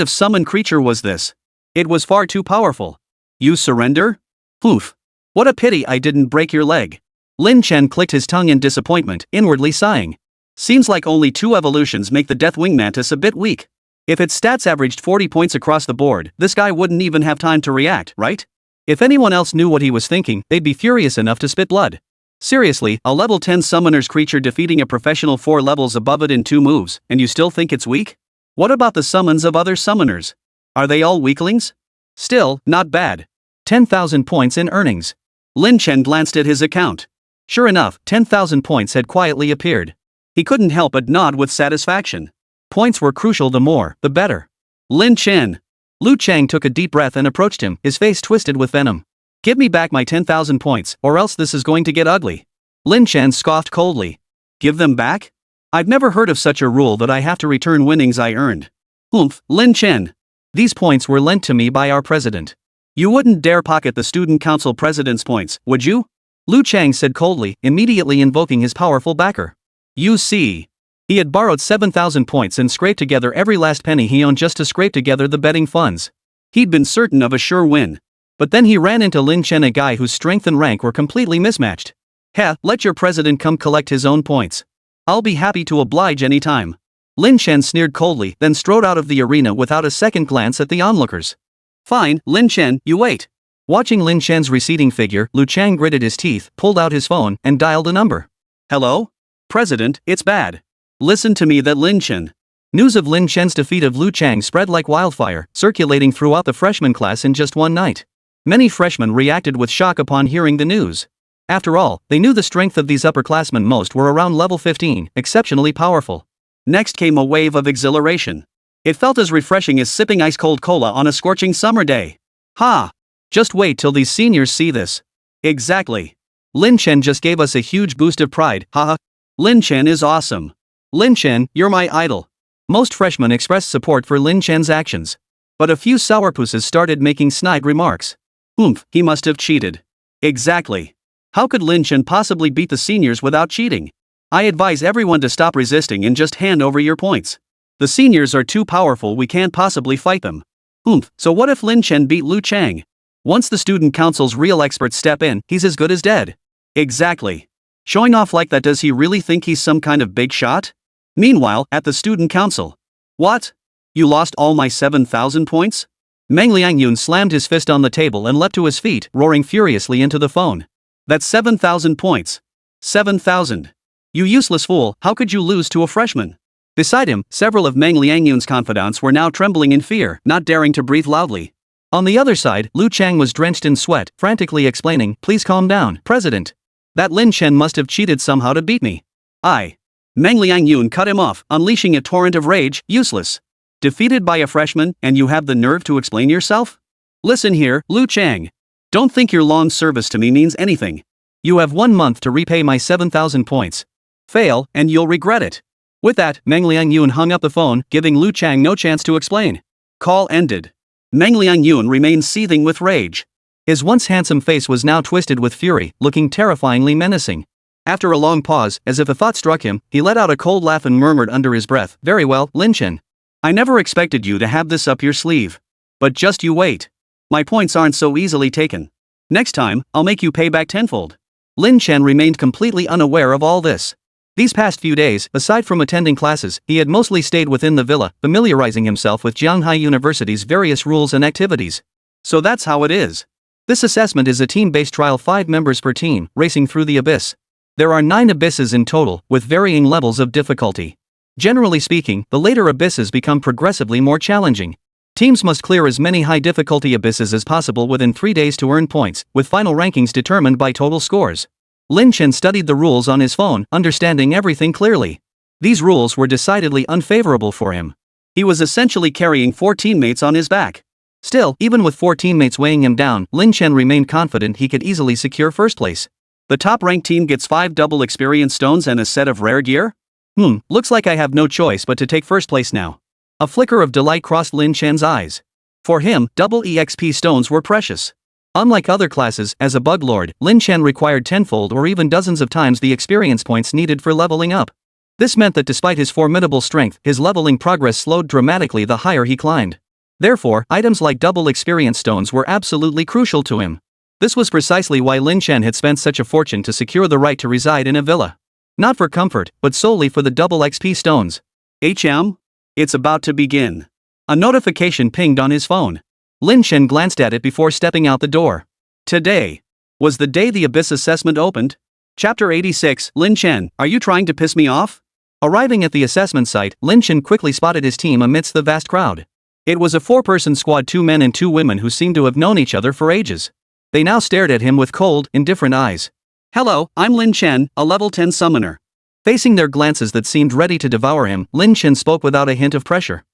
of summoned creature was this? It was far too powerful. You surrender? Oof. What a pity I didn't break your leg. Lin Chen clicked his tongue in disappointment, inwardly sighing. Seems like only 2 evolutions make the Deathwing Mantis a bit weak. If its stats averaged 40 points across the board, this guy wouldn't even have time to react, right? If anyone else knew what he was thinking, they'd be furious enough to spit blood. Seriously, a level 10 summoner's creature defeating a professional 4 levels above it in 2 moves, and you still think it's weak? What about the summons of other summoners? Are they all weaklings? Still, not bad. 10,000 points in earnings. Lin Chen glanced at his account. Sure enough, 10,000 points had quietly appeared. He couldn't help but nod with satisfaction. Points were crucial, the more, the better. Lin Chen. Liu Qingxue took a deep breath and approached him, his face twisted with venom. Give me back my 10,000 points, or else this is going to get ugly. Lin Chen scoffed coldly. Give them back? I've never heard of such a rule that I have to return winnings I earned. Oomph, Lin Chen. These points were lent to me by our president. You wouldn't dare pocket the student council president's points, would you? Liu Qingxue said coldly, immediately invoking his powerful backer. You see. He had borrowed 7,000 points and scraped together every last penny he owned just to scrape together the betting funds. He'd been certain of a sure win. But then he ran into Lin Chen, a guy whose strength and rank were completely mismatched. Heh, let your president come collect his own points. I'll be happy to oblige any time. Lin Chen sneered coldly, then strode out of the arena without a second glance at the onlookers. Fine, Lin Chen, you wait. Watching Lin Chen's receding figure, Liu Qingxue gritted his teeth, pulled out his phone, and dialed a number. Hello? President, it's bad. Listen to me, that Lin Chen. News of Lin Chen's defeat of Liu Qingxue spread like wildfire, circulating throughout the freshman class in just one night. Many freshmen reacted with shock upon hearing the news. After all, they knew the strength of these upperclassmen. Most were around level 15, exceptionally powerful. Next came a wave of exhilaration. It felt as refreshing as sipping ice-cold cola on a scorching summer day. Ha! Just wait till these seniors see this. Exactly. Lin Chen just gave us a huge boost of pride, haha. Lin Chen is awesome. Lin Chen, you're my idol. Most freshmen expressed support for Lin Chen's actions. But a few sourpusses started making snide remarks. Oomph, he must have cheated. Exactly. How could Lin Chen possibly beat the seniors without cheating? I advise everyone to stop resisting and just hand over your points. The seniors are too powerful, we can't possibly fight them. Oomph, so what if Lin Chen beat Liu Qingxue? Once the student council's real experts step in, he's as good as dead. Exactly. Showing off like that, does he really think he's some kind of big shot? Meanwhile, at the student council. What? You lost all my 7,000 points? Meng Liangyun slammed his fist on the table and leapt to his feet, roaring furiously into the phone. That's 7,000 points. 7,000. You useless fool, how could you lose to a freshman? Beside him, several of Meng Liangyun's confidants were now trembling in fear, not daring to breathe loudly. On the other side, Liu Chang was drenched in sweat, frantically explaining, "Please calm down, President. That Lin Chen must have cheated somehow to beat me." Meng Liangyun cut him off, unleashing a torrent of rage. Useless. Defeated by a freshman, and you have the nerve to explain yourself? Listen here, Liu Chang. Don't think your long service to me means anything. You have 1 month to repay my 7,000 points. Fail, and you'll regret it. With that, Meng Liangyun hung up the phone, giving Liu Chang no chance to explain. Call ended. Meng Liangyun remained seething with rage. His once handsome face was now twisted with fury, looking terrifyingly menacing. After a long pause, as if a thought struck him, he let out a cold laugh and murmured under his breath, "Very well, Lin Chen. I never expected you to have this up your sleeve. But just you wait. My points aren't so easily taken. Next time, I'll make you pay back tenfold." Lin Chen remained completely unaware of all this. These past few days, aside from attending classes, he had mostly stayed within the villa, familiarizing himself with Jianghai University's various rules and activities. So that's how it is. This assessment is a team-based trial, 5 members per team, racing through the abyss. There are 9 abysses in total, with varying levels of difficulty. Generally speaking, the later abysses become progressively more challenging. Teams must clear as many high-difficulty abysses as possible within 3 days to earn points, with final rankings determined by total scores. Lin Chen studied the rules on his phone, understanding everything clearly. These rules were decidedly unfavorable for him. He was essentially carrying 4 teammates on his back. Still, even with 4 teammates weighing him down, Lin Chen remained confident he could easily secure first place. The top-ranked team gets 5 double experience stones and a set of rare gear? Looks like I have no choice but to take first place now. A flicker of delight crossed Lin Chen's eyes. For him, double EXP stones were precious. Unlike other classes, as a bug lord, Lin Chen required tenfold or even dozens of times the experience points needed for leveling up. This meant that despite his formidable strength, his leveling progress slowed dramatically the higher he climbed. Therefore, items like double experience stones were absolutely crucial to him. This was precisely why Lin Chen had spent such a fortune to secure the right to reside in a villa. Not for comfort, but solely for the double XP stones. It's about to begin. A notification pinged on his phone. Lin Chen glanced at it before stepping out the door. Today was the day the Abyss assessment opened. Chapter 86, Lin Chen, are you trying to piss me off? Arriving at the assessment site, Lin Chen quickly spotted his team amidst the vast crowd. It was a 4-person squad, 2 men and 2 women who seemed to have known each other for ages. They now stared at him with cold, indifferent eyes. "Hello, I'm Lin Chen, a level 10 summoner." Facing their glances that seemed ready to devour him, Lin Chen spoke without a hint of pressure.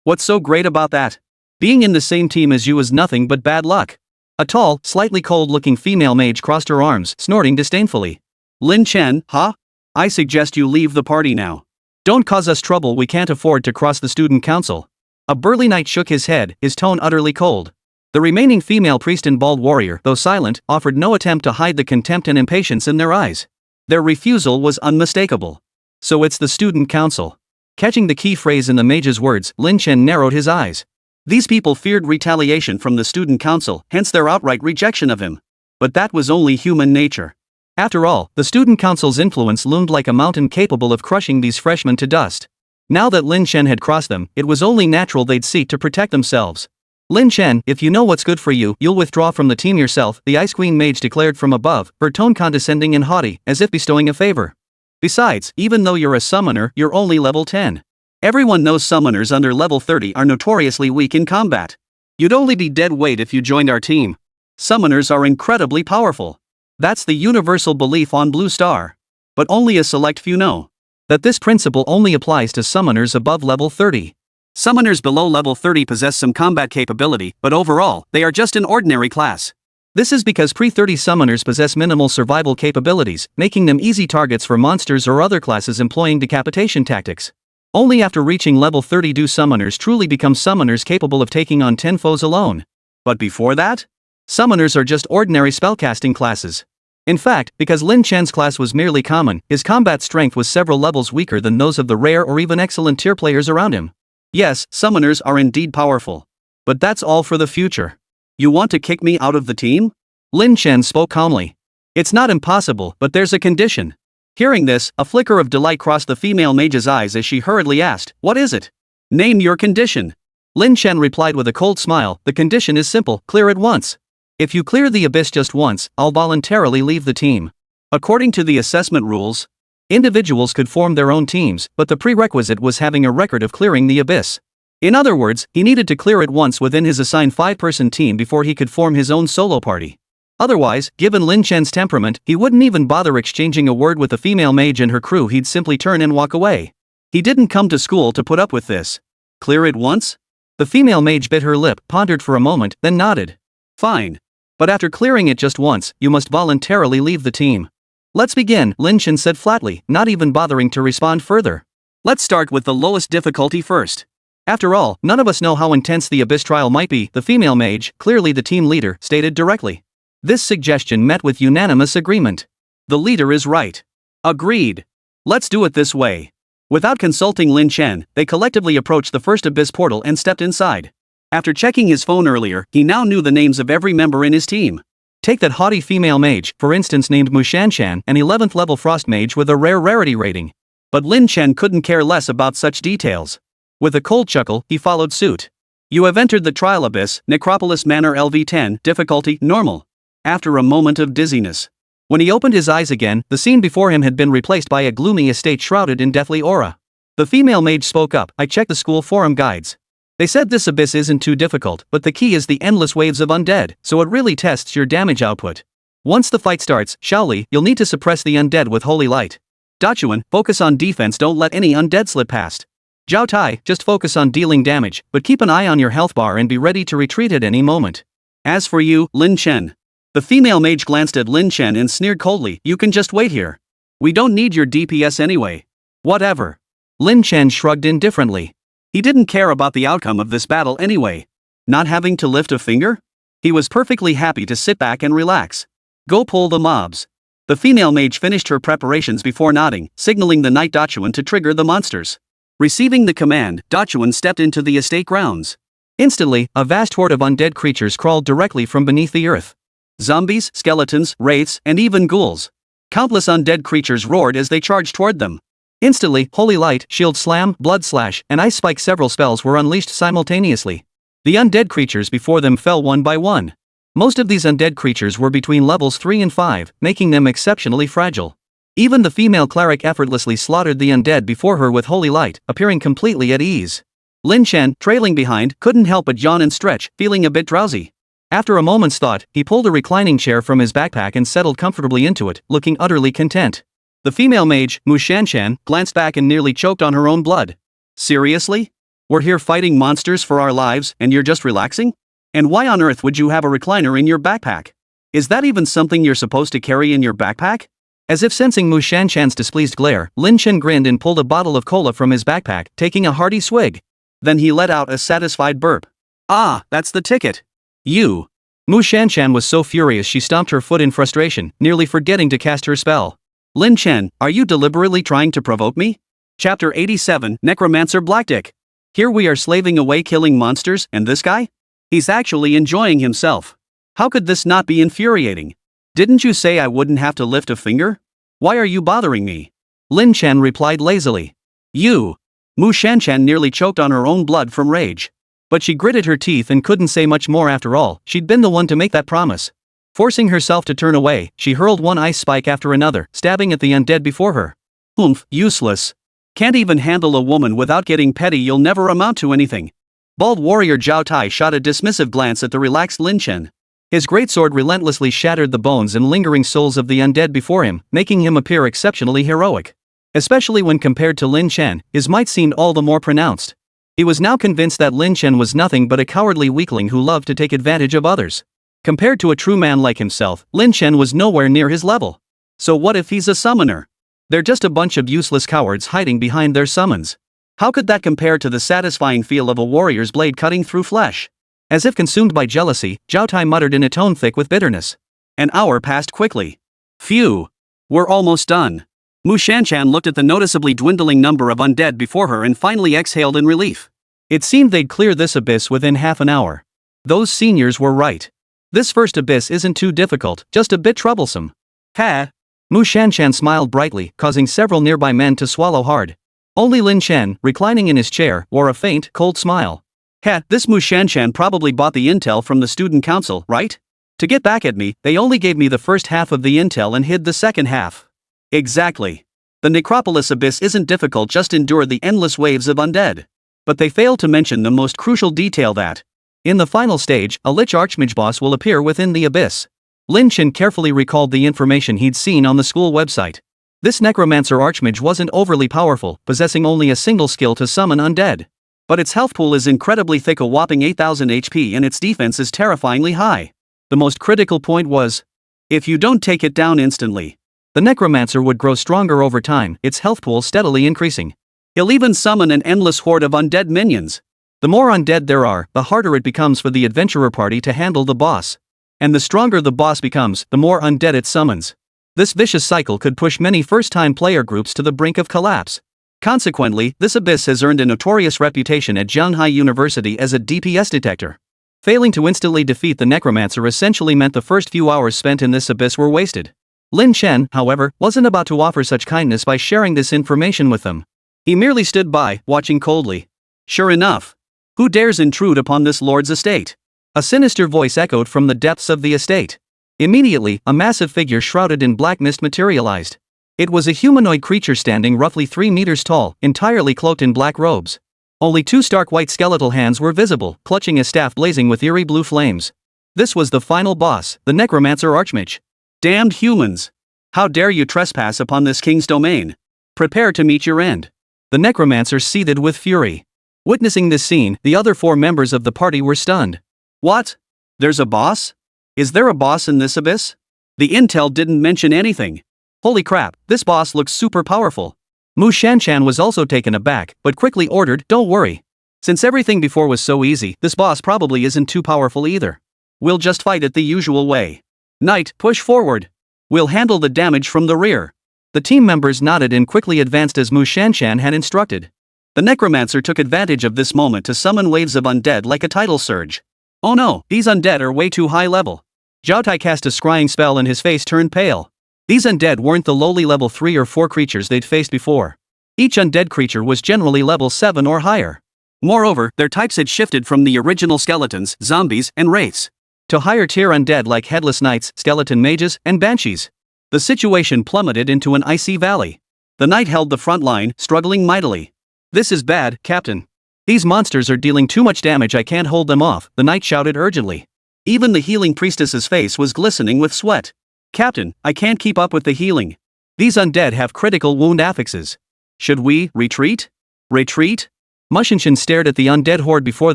What's so great about that? Being in the same team as you is nothing but bad luck." A tall, slightly cold-looking female mage crossed her arms, snorting disdainfully. "Lin Chen, huh? I suggest you leave the party now. Don't cause us trouble, we can't afford to cross the student council." A burly knight shook his head, his tone utterly cold. The remaining female priest and bald warrior, though silent, offered no attempt to hide the contempt and impatience in their eyes. Their refusal was unmistakable. So it's the student council. Catching the key phrase in the mage's words, Lin Chen narrowed his eyes. These people feared retaliation from the student council, hence their outright rejection of him. But that was only human nature. After all, the student council's influence loomed like a mountain capable of crushing these freshmen to dust. Now that Lin Chen had crossed them, it was only natural they'd seek to protect themselves. "Lin Chen, if you know what's good for you, you'll withdraw from the team yourself," the Ice Queen mage declared from above, her tone condescending and haughty, as if bestowing a favor. "Besides, even though you're a summoner, you're only level 10. Everyone knows summoners under level 30 are notoriously weak in combat. You'd only be dead weight if you joined our team. Summoners are incredibly powerful. That's the universal belief on Blue Star. But only a select few know that this principle only applies to summoners above level 30. Summoners below level 30 possess some combat capability, but overall, they are just an ordinary class. This is because pre-30 summoners possess minimal survival capabilities, making them easy targets for monsters or other classes employing decapitation tactics. Only after reaching level 30 do summoners truly become summoners capable of taking on 10 foes alone. But before that? Summoners are just ordinary spellcasting classes. In fact, because Lin Chen's class was merely common, his combat strength was several levels weaker than those of the rare or even excellent tier players around him. Yes, summoners are indeed powerful. But that's all for the future. You want to kick me out of the team? Lin Chen spoke calmly. It's not impossible, but there's a condition. Hearing this, a flicker of delight crossed the female mage's eyes as she hurriedly asked, what is it? Name your condition. Lin Chen replied with a cold smile, the condition is simple, clear it once. If you clear the abyss just once, I'll voluntarily leave the team. According to the assessment rules, individuals could form their own teams, but the prerequisite was having a record of clearing the abyss. In other words, he needed to clear it once within his assigned 5-person team before he could form his own solo party. Otherwise, given Lin Chen's temperament, he wouldn't even bother exchanging a word with the female mage and her crew, he'd simply turn and walk away. He didn't come to school to put up with this. Clear it once? The female mage bit her lip, pondered for a moment, then nodded. Fine. But after clearing it just once, you must voluntarily leave the team. Let's begin, Lin Chen said flatly, not even bothering to respond further. Let's start with the lowest difficulty first. After all, none of us know how intense the abyss trial might be, the female mage, clearly the team leader, stated directly. This suggestion met with unanimous agreement. The leader is right. Agreed. Let's do it this way. Without consulting Lin Chen, they collectively approached the first abyss portal and stepped inside. After checking his phone earlier, he now knew the names of every member in his team. Take that haughty female mage, for instance named Mu Shanshan, an 11th level frost mage with a rare rarity rating. But Lin Chen couldn't care less about such details. With a cold chuckle, he followed suit. You have entered the trial abyss, Necropolis Manor LV10, difficulty, normal. After a moment of dizziness. When he opened his eyes again, the scene before him had been replaced by a gloomy estate shrouded in deathly aura. The female mage spoke up, I checked the school forum guides. They said this abyss isn't too difficult, but the key is the endless waves of undead, so it really tests your damage output. Once the fight starts, Shaoli, you'll need to suppress the undead with holy light. Dachuan, focus on defense, don't let any undead slip past. Zhao Tai, just focus on dealing damage, but keep an eye on your health bar and be ready to retreat at any moment. As for you, Lin Chen. The female mage glanced at Lin Chen and sneered coldly, you can just wait here. We don't need your DPS anyway. Whatever. Lin Chen shrugged indifferently. He didn't care about the outcome of this battle anyway. Not having to lift a finger? He was perfectly happy to sit back and relax. Go pull the mobs. The female mage finished her preparations before nodding, signaling the knight Dachuan to trigger the monsters. Receiving the command, Dachuan stepped into the estate grounds. Instantly, a vast horde of undead creatures crawled directly from beneath the earth. Zombies, skeletons, wraiths, and even ghouls. Countless undead creatures roared as they charged toward them. Instantly, Holy Light, Shield Slam, Blood Slash, and Ice Spike, several spells were unleashed simultaneously. The undead creatures before them fell one by one. Most of these undead creatures were between levels 3 and 5, making them exceptionally fragile. Even the female cleric effortlessly slaughtered the undead before her with Holy Light, appearing completely at ease. Lin Chen, trailing behind, couldn't help but yawn and stretch, feeling a bit drowsy. After a moment's thought, he pulled a reclining chair from his backpack and settled comfortably into it, looking utterly content. The female mage, Mu Shanshan, glanced back and nearly choked on her own blood. Seriously? We're here fighting monsters for our lives, and you're just relaxing? And why on earth would you have a recliner in your backpack? Is that even something you're supposed to carry in your backpack? As if sensing Mu Shanshan's displeased glare, Lin Chen grinned and pulled a bottle of cola from his backpack, taking a hearty swig. Then he let out a satisfied burp. Ah, that's the ticket. You. Mu Shanshan was so furious she stomped her foot in frustration, nearly forgetting to cast her spell. Lin Chen, are you deliberately trying to provoke me? Chapter 87, Necromancer Blackdick. Here we are slaving away killing monsters, and this guy? He's actually enjoying himself. How could this not be infuriating? Didn't you say I wouldn't have to lift a finger? Why are you bothering me? Lin Chen replied lazily. You. Mu Shanshan nearly choked on her own blood from rage. But she gritted her teeth and couldn't say much more after all, she'd been the one to make that promise. Forcing herself to turn away, she hurled one ice spike after another, stabbing at the undead before her. Oomph, useless. Can't even handle a woman without getting petty, you'll never amount to anything. Bald warrior Zhao Tai shot a dismissive glance at the relaxed Lin Chen. His greatsword relentlessly shattered the bones and lingering souls of the undead before him, making him appear exceptionally heroic. Especially when compared to Lin Chen, his might seemed all the more pronounced. He was now convinced that Lin Chen was nothing but a cowardly weakling who loved to take advantage of others. Compared to a true man like himself, Lin Chen was nowhere near his level. So what if he's a summoner? They're just a bunch of useless cowards hiding behind their summons. How could that compare to the satisfying feel of a warrior's blade cutting through flesh? As if consumed by jealousy, Zhao Tai muttered in a tone thick with bitterness. An hour passed quickly. Phew. We're almost done. Mu Shanshan looked at the noticeably dwindling number of undead before her and finally exhaled in relief. It seemed they'd clear this abyss within half an hour. Those seniors were right. This first abyss isn't too difficult, just a bit troublesome. Ha! Mu Shanshan smiled brightly, causing several nearby men to swallow hard. Only Lin Chen, reclining in his chair, wore a faint, cold smile. Ha! This Mu Shanshan probably bought the intel from the student council, right? To get back at me, they only gave me the first half of the intel and hid the second half. Exactly. The Necropolis Abyss isn't difficult, just endure the endless waves of undead. But they failed to mention the most crucial detail that, in the final stage, a Lich Archmage boss will appear within the abyss. Lin Chen carefully recalled the information he'd seen on the school website. This Necromancer Archmage wasn't overly powerful, possessing only a single skill to summon undead. But its health pool is incredibly thick, a whopping 8,000 HP, and its defense is terrifyingly high. The most critical point was, if you don't take it down instantly, the Necromancer would grow stronger over time, its health pool steadily increasing. He'll even summon an endless horde of undead minions. The more undead there are, the harder it becomes for the adventurer party to handle the boss. And the stronger the boss becomes, the more undead it summons. This vicious cycle could push many first-time player groups to the brink of collapse. Consequently, this abyss has earned a notorious reputation at Zhanghai University as a DPS detector. Failing to instantly defeat the Necromancer essentially meant the first few hours spent in this abyss were wasted. Lin Chen, however, wasn't about to offer such kindness by sharing this information with them. He merely stood by, watching coldly. Sure enough. Who dares intrude upon this lord's estate? A sinister voice echoed from the depths of the estate. Immediately, a massive figure shrouded in black mist materialized. It was a humanoid creature standing roughly 3 meters tall, entirely cloaked in black robes. Only 2 stark white skeletal hands were visible, clutching a staff blazing with eerie blue flames. This was the final boss, the Necromancer Archmage. Damned humans! How dare you trespass upon this king's domain? Prepare to meet your end. The Necromancer seethed with fury. Witnessing this scene, the other 4 members of the party were stunned. What? There's a boss? Is there a boss in this abyss? The intel didn't mention anything. Holy crap, this boss looks super powerful. Mu Shanshan was also taken aback, but quickly ordered, don't worry. Since everything before was so easy, this boss probably isn't too powerful either. We'll just fight it the usual way. Knight, push forward. We'll handle the damage from the rear. The team members nodded and quickly advanced as Mu Shanshan had instructed. The Necromancer took advantage of this moment to summon waves of undead like a tidal surge. Oh no, these undead are way too high level. Zhao Tai cast a scrying spell and his face turned pale. These undead weren't the lowly level 3 or 4 creatures they'd faced before. Each undead creature was generally level 7 or higher. Moreover, their types had shifted from the original skeletons, zombies, and wraiths to higher tier undead like headless knights, skeleton mages, and banshees. The situation plummeted into an icy valley. The knight held the front line, struggling mightily. This is bad, Captain. These monsters are dealing too much damage, I can't hold them off, the knight shouted urgently. Even the healing priestess's face was glistening with sweat. Captain, I can't keep up with the healing. These undead have critical wound affixes. Should we retreat? Retreat? Mu Shanshan stared at the undead horde before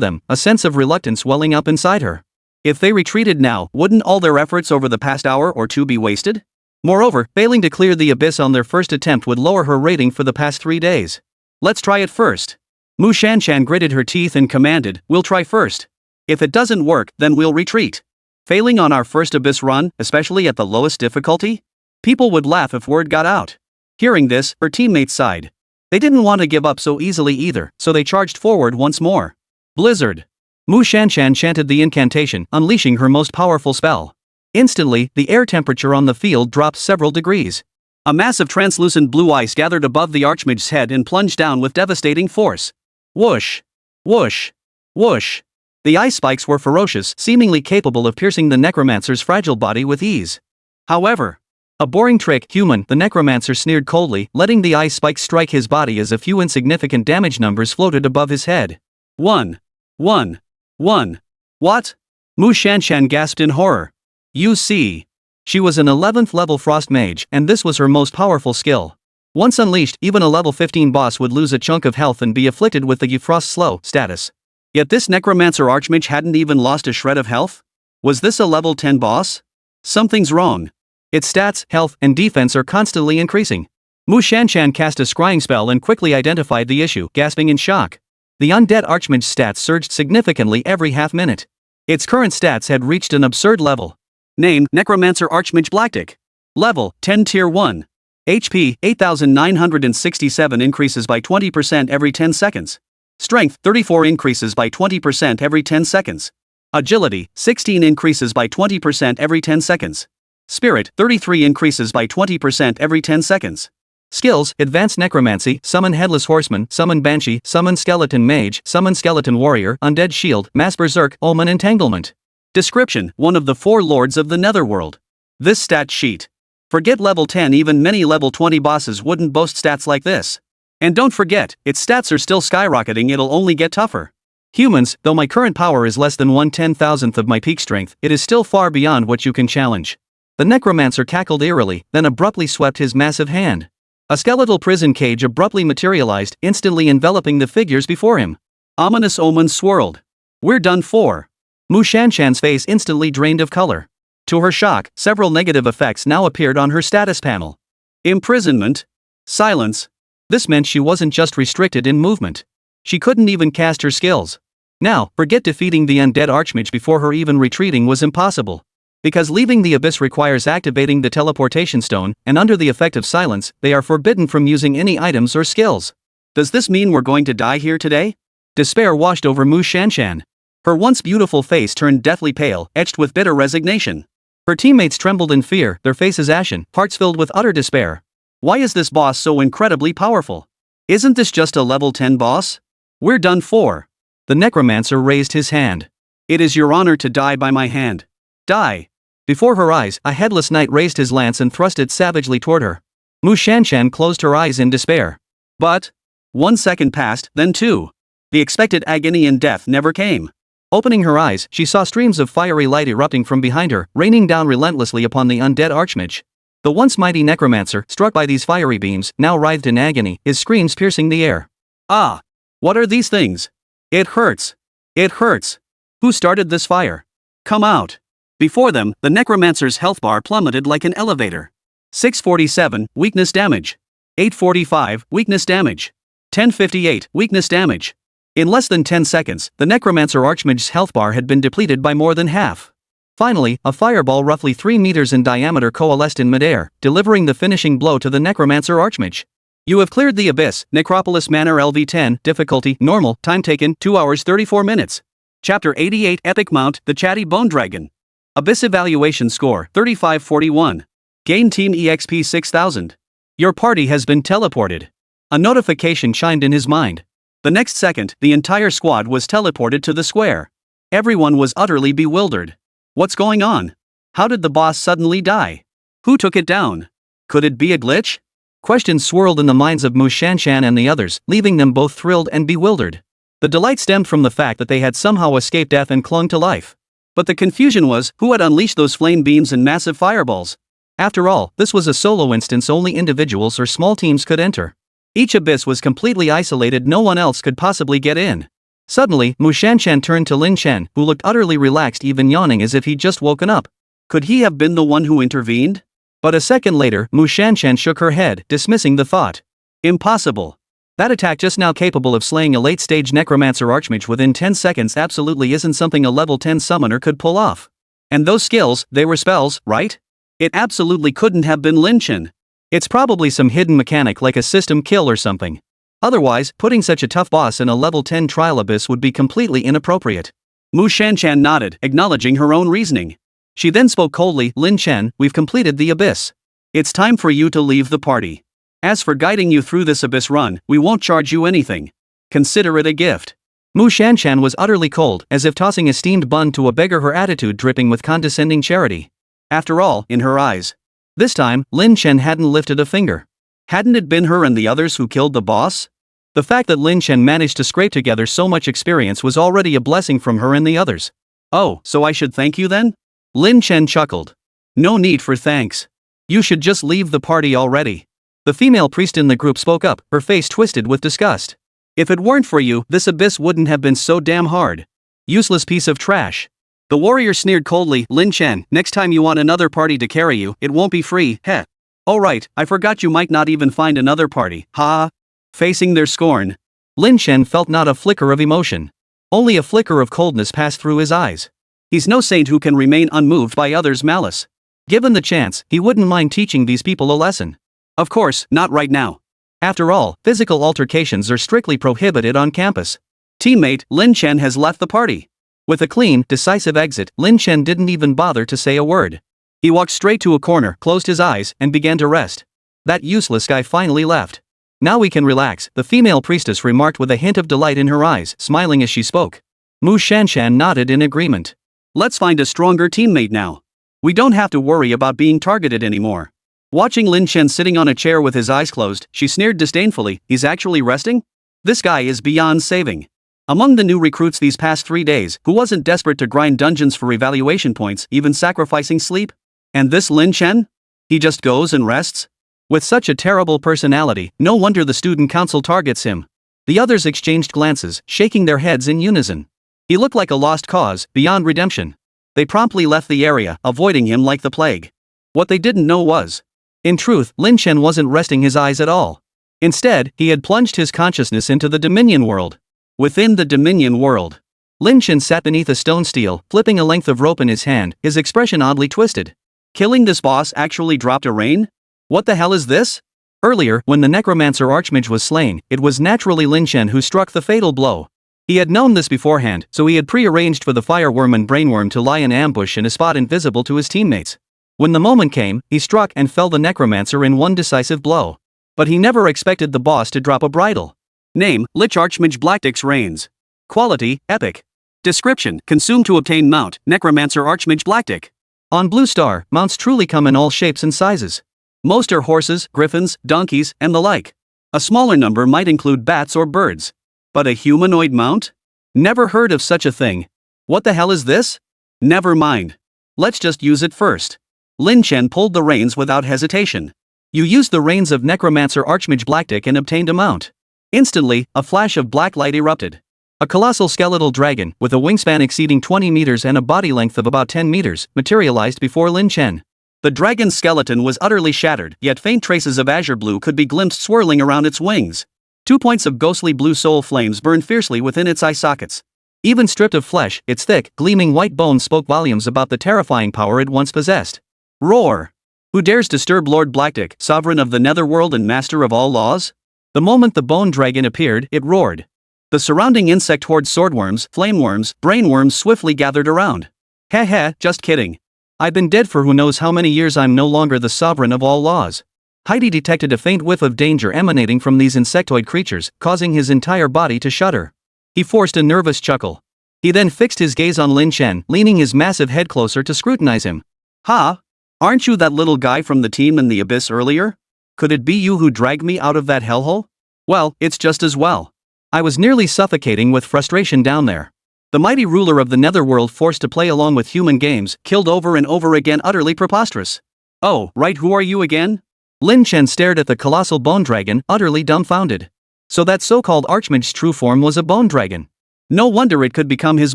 them, a sense of reluctance welling up inside her. If they retreated now, wouldn't all their efforts over the past hour or 2 be wasted? Moreover, failing to clear the abyss on their first attempt would lower her rating for the past 3 days. Let's try it first. Mu Shanshan gritted her teeth and commanded, we'll try first. If it doesn't work, then we'll retreat. Failing on our first abyss run, especially at the lowest difficulty? People would laugh if word got out. Hearing this, her teammates sighed. They didn't want to give up so easily either, so they charged forward once more. Blizzard. Mu Shanshan chanted the incantation, unleashing her most powerful spell. Instantly, the air temperature on the field dropped several degrees. A massive translucent blue ice gathered above the Archmage's head and plunged down with devastating force. Whoosh! Whoosh! Whoosh! The ice spikes were ferocious, seemingly capable of piercing the Necromancer's fragile body with ease. However, a boring trick, human, the Necromancer sneered coldly, letting the ice spikes strike his body as a few insignificant damage numbers floated above his head. 1. 1. 1. What? Mu Shanshan gasped in horror. You see. She was an 11th level frost mage, and this was her most powerful skill. Once unleashed, even a level 15 boss would lose a chunk of health and be afflicted with the frost slow status. Yet this Necromancer Archmage hadn't even lost a shred of health? Was this a level 10 boss? Something's wrong. Its stats, health, and defense are constantly increasing. Mu Shanshan cast a scrying spell and quickly identified the issue, gasping in shock. The undead Archmage's stats surged significantly every half minute. Its current stats had reached an absurd level. Name, Necromancer Archmage Blactic. Level, 10 Tier 1. HP, 8,967 increases by 20% every 10 seconds. Strength, 34 increases by 20% every 10 seconds. Agility, 16 increases by 20% every 10 seconds. Spirit, 33 increases by 20% every 10 seconds. Skills: Advanced Necromancy, Summon Headless Horseman, Summon Banshee, Summon Skeleton Mage, Summon Skeleton Warrior, Undead Shield, Mass Berserk, Omen Entanglement. Description: one of the 4 lords of the Netherworld. This stat sheet. Forget level 10, even many level 20 bosses wouldn't boast stats like this. And don't forget, its stats are still skyrocketing, it'll only get tougher. Humans, though my current power is less than 1/10,000th of my peak strength, it is still far beyond what you can challenge. The necromancer cackled eerily, then abruptly swept his massive hand. A skeletal prison cage abruptly materialized, instantly enveloping the figures before him. Ominous omens swirled. We're done for. Mu Shanshan's face instantly drained of color. To her shock, several negative effects now appeared on her status panel. Imprisonment. Silence. This meant she wasn't just restricted in movement. She couldn't even cast her skills. Now, forget defeating the undead archmage before her, even retreating was impossible. Because leaving the abyss requires activating the teleportation stone, and under the effect of silence, they are forbidden from using any items or skills. Does this mean we're going to die here today? Despair washed over Mu Shanshan. Her once beautiful face turned deathly pale, etched with bitter resignation. Her teammates trembled in fear, their faces ashen, hearts filled with utter despair. Why is this boss so incredibly powerful? Isn't this just a level 10 boss? We're done for. The necromancer raised his hand. It is your honor to die by my hand. Die. Before her eyes, a headless knight raised his lance and thrust it savagely toward her. Mu Shanshan closed her eyes in despair. But 1 second passed, then 2. The expected agony and death never came. Opening her eyes, she saw streams of fiery light erupting from behind her, raining down relentlessly upon the undead archmage. The once mighty necromancer, struck by these fiery beams, now writhed in agony, his screams piercing the air. Ah! What are these things? It hurts. It hurts. Who started this fire? Come out. Before them, the necromancer's health bar plummeted like an elevator. 647, weakness damage. 845, weakness damage. 1058, weakness damage. In less than 10 seconds, the necromancer archmage's health bar had been depleted by more than half. Finally, a fireball roughly 3 meters in diameter coalesced in midair, delivering the finishing blow to the necromancer archmage. You have cleared the abyss. Necropolis Manor LV10, difficulty, normal, time taken, 2 hours 34 minutes. Chapter 88, Epic Mount, the Chatty Bone Dragon. Abyss evaluation score, 3541. Gain Team EXP 6000. Your party has been teleported. A notification chimed in his mind. The next second, the entire squad was teleported to the square. Everyone was utterly bewildered. What's going on? How did the boss suddenly die? Who took it down? Could it be a glitch? Questions swirled in the minds of Mu Shanshan and the others, leaving them both thrilled and bewildered. The delight stemmed from the fact that they had somehow escaped death and clung to life. But the confusion was, who had unleashed those flame beams and massive fireballs? After all, this was a solo instance only individuals or small teams could enter. Each abyss was completely isolated, no one else could possibly get in. Suddenly, Mu Shanshan turned to Lin Chen, who looked utterly relaxed, even yawning as if he'd just woken up. Could he have been the one who intervened? But a second later, Mu Shanshan shook her head, dismissing the thought. Impossible. That attack just now capable of slaying a late-stage necromancer archmage within 10 seconds absolutely isn't something a level 10 summoner could pull off. And those skills, they were spells, right? It absolutely couldn't have been Lin Chen. It's probably some hidden mechanic like a system kill or something. Otherwise, putting such a tough boss in a level 10 trial abyss would be completely inappropriate. Mu Shanshan nodded, acknowledging her own reasoning. She then spoke coldly, Lin Chen, we've completed the abyss. It's time for you to leave the party. As for guiding you through this abyss run, we won't charge you anything. Consider it a gift. Mu Shanshan was utterly cold, as if tossing a steamed bun to a beggar, her attitude dripping with condescending charity. After all, in her eyes. This time, Lin Chen hadn't lifted a finger. Hadn't it been her and the others who killed the boss? The fact that Lin Chen managed to scrape together so much experience was already a blessing from her and the others. Oh, so I should thank you then? Lin Chen chuckled. No need for thanks. You should just leave the party already. The female priest in the group spoke up, her face twisted with disgust. If it weren't for you, this abyss wouldn't have been so damn hard. Useless piece of trash. The warrior sneered coldly, Lin Chen, next time you want another party to carry you, it won't be free, heh. Oh right, I forgot you might not even find another party, ha. Facing their scorn. Lin Chen felt not a flicker of emotion. Only a flicker of coldness passed through his eyes. He's no saint who can remain unmoved by others' malice. Given the chance, he wouldn't mind teaching these people a lesson. Of course, not right now. After all, physical altercations are strictly prohibited on campus. Teammate, Lin Chen has left the party. With a clean, decisive exit, Lin Chen didn't even bother to say a word. He walked straight to a corner, closed his eyes, and began to rest. That useless guy finally left. Now we can relax, the female priestess remarked with a hint of delight in her eyes, smiling as she spoke. Mu Shanshan nodded in agreement. Let's find a stronger teammate now. We don't have to worry about being targeted anymore. Watching Lin Chen sitting on a chair with his eyes closed, she sneered disdainfully, he's actually resting? This guy is beyond saving. Among the new recruits these past 3 days, who wasn't desperate to grind dungeons for evaluation points, even sacrificing sleep? And this Lin Chen? He just goes and rests? With such a terrible personality, no wonder the student council targets him. The others exchanged glances, shaking their heads in unison. He looked like a lost cause, beyond redemption. They promptly left the area, avoiding him like the plague. What they didn't know was, in truth, Lin Chen wasn't resting his eyes at all. Instead, he had plunged his consciousness into the Dominion world. Within the Dominion world, Lin Chen sat beneath a stone stele, flipping a length of rope in his hand, his expression oddly twisted. Killing this boss actually dropped a rain? What the hell is this? Earlier, when the necromancer Archmage was slain, it was naturally Lin Chen who struck the fatal blow. He had known this beforehand, so he had pre-arranged for the fireworm and brainworm to lie in ambush in a spot invisible to his teammates. When the moment came, he struck and felled the necromancer in one decisive blow. But he never expected the boss to drop a bridle. Name, Lich Archmage Blackdick's Reigns. Quality, Epic. Description, consume to obtain mount, Necromancer Archmage Blackdick. On Blue Star, mounts truly come in all shapes and sizes. Most are horses, griffins, donkeys, and the like. A smaller number might include bats or birds. But a humanoid mount? Never heard of such a thing. What the hell is this? Never mind. Let's just use it first. Lin Chen pulled the reins without hesitation. You used the reins of Necromancer Archmage Blackdick and obtained a mount. Instantly, a flash of black light erupted. A colossal skeletal dragon, with a wingspan exceeding 20 meters and a body length of about 10 meters, materialized before Lin Chen. The dragon's skeleton was utterly shattered, yet faint traces of azure blue could be glimpsed swirling around its wings. 2 points of ghostly blue soul flames burned fiercely within its eye sockets. Even stripped of flesh, its thick, gleaming white bones spoke volumes about the terrifying power it once possessed. Roar! Who dares disturb Lord Blackdick, sovereign of the netherworld and master of all laws? The moment the bone dragon appeared, it roared. The surrounding insect horde swordworms, flameworms, brainworms swiftly gathered around. Heh heh, just kidding. I've been dead for who knows how many years. I'm no longer the sovereign of all laws. Heidi detected a faint whiff of danger emanating from these insectoid creatures, causing his entire body to shudder. He forced a nervous chuckle. He then fixed his gaze on Lin Chen, leaning his massive head closer to scrutinize him. Ha! Aren't you that little guy from the team in the abyss earlier? Could it be you who dragged me out of that hellhole? Well, it's just as well. I was nearly suffocating with frustration down there. The mighty ruler of the netherworld forced to play along with human games, killed over and over again, utterly preposterous. Oh, right, who are you again? Lin Chen stared at the colossal bone dragon, utterly dumbfounded. So that so-called Archmage's true form was a bone dragon. No wonder it could become his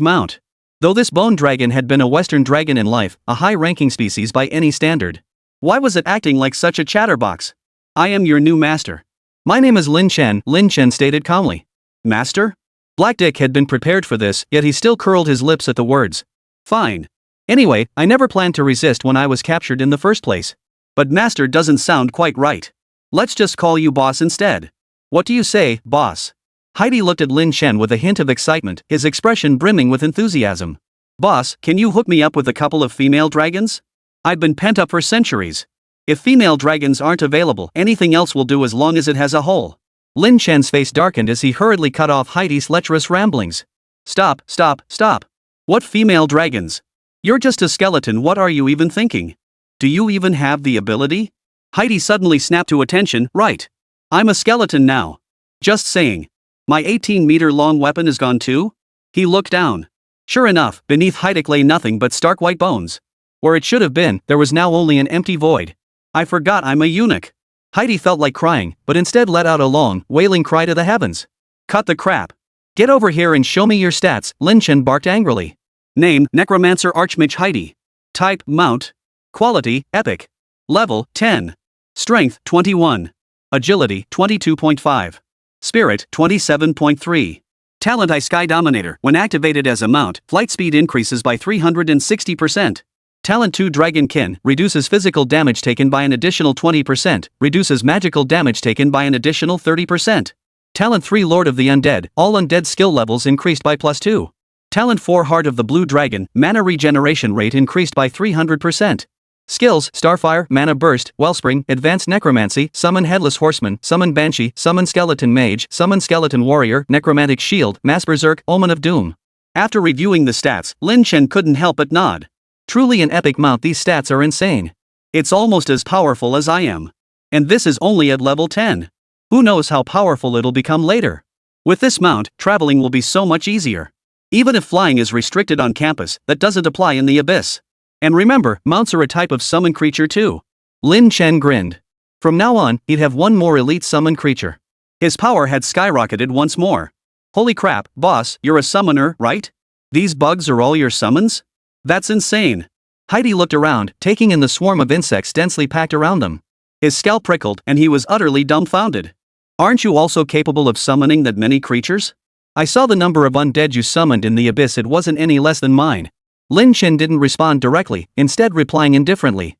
mount. Though this bone dragon had been a Western dragon in life, a high-ranking species by any standard. Why was it acting like such a chatterbox? I am your new master. My name is Lin Chen stated calmly. Master? Blackdick had been prepared for this, yet he still curled his lips at the words. Fine. Anyway, I never planned to resist when I was captured in the first place. But master doesn't sound quite right. Let's just call you boss instead. What do you say, boss? Heidi looked at Lin Chen with a hint of excitement, his expression brimming with enthusiasm. Boss, can you hook me up with a couple of female dragons? I've been pent up for centuries. If female dragons aren't available, anything else will do as long as it has a hole. Lin Chen's face darkened as he hurriedly cut off Heidi's lecherous ramblings. Stop, stop, stop. What female dragons? You're just a skeleton, what are you even thinking? Do you even have the ability? Heidi suddenly snapped to attention, right. I'm a skeleton now. Just saying. My 18-meter-long weapon is gone too? He looked down. Sure enough, beneath Heidi lay nothing but stark white bones. Where it should have been, there was now only an empty void. I forgot I'm a eunuch. Heidi felt like crying, but instead let out a long, wailing cry to the heavens. Cut the crap. Get over here and show me your stats, Lin Chen barked angrily. Name, Necromancer Archmage Heidi. Type, Mount. Quality, Epic. Level, 10. Strength, 21. Agility, 22.5. Spirit, 27.3. Talent I Sky Dominator. When activated as a mount, flight speed increases by 360%. Talent 2 Dragon Kin, reduces physical damage taken by an additional 20%, reduces magical damage taken by an additional 30%. Talent 3 Lord of the Undead, all undead skill levels increased by +2. Talent 4 Heart of the Blue Dragon, mana regeneration rate increased by 300%. Skills: Starfire, Mana Burst, Wellspring, Advanced Necromancy, Summon Headless Horseman, Summon Banshee, Summon Skeleton Mage, Summon Skeleton Warrior, Necromantic Shield, Mass Berserk, Omen of Doom. After reviewing the stats, Lin Chen couldn't help but nod. Truly an epic mount, these stats are insane. It's almost as powerful as I am. And this is only at level 10. Who knows how powerful it'll become later. With this mount, traveling will be so much easier. Even if flying is restricted on campus, that doesn't apply in the Abyss. And remember, mounts are a type of summon creature too. Lin Chen grinned. From now on, he'd have one more elite summon creature. His power had skyrocketed once more. Holy crap, boss, you're a summoner, right? These bugs are all your summons? That's insane. Heidi looked around, taking in the swarm of insects densely packed around them. His scalp prickled, and he was utterly dumbfounded. Aren't you also capable of summoning that many creatures? I saw the number of undead you summoned in the Abyss, it wasn't any less than mine. Lin Chen didn't respond directly, instead replying indifferently.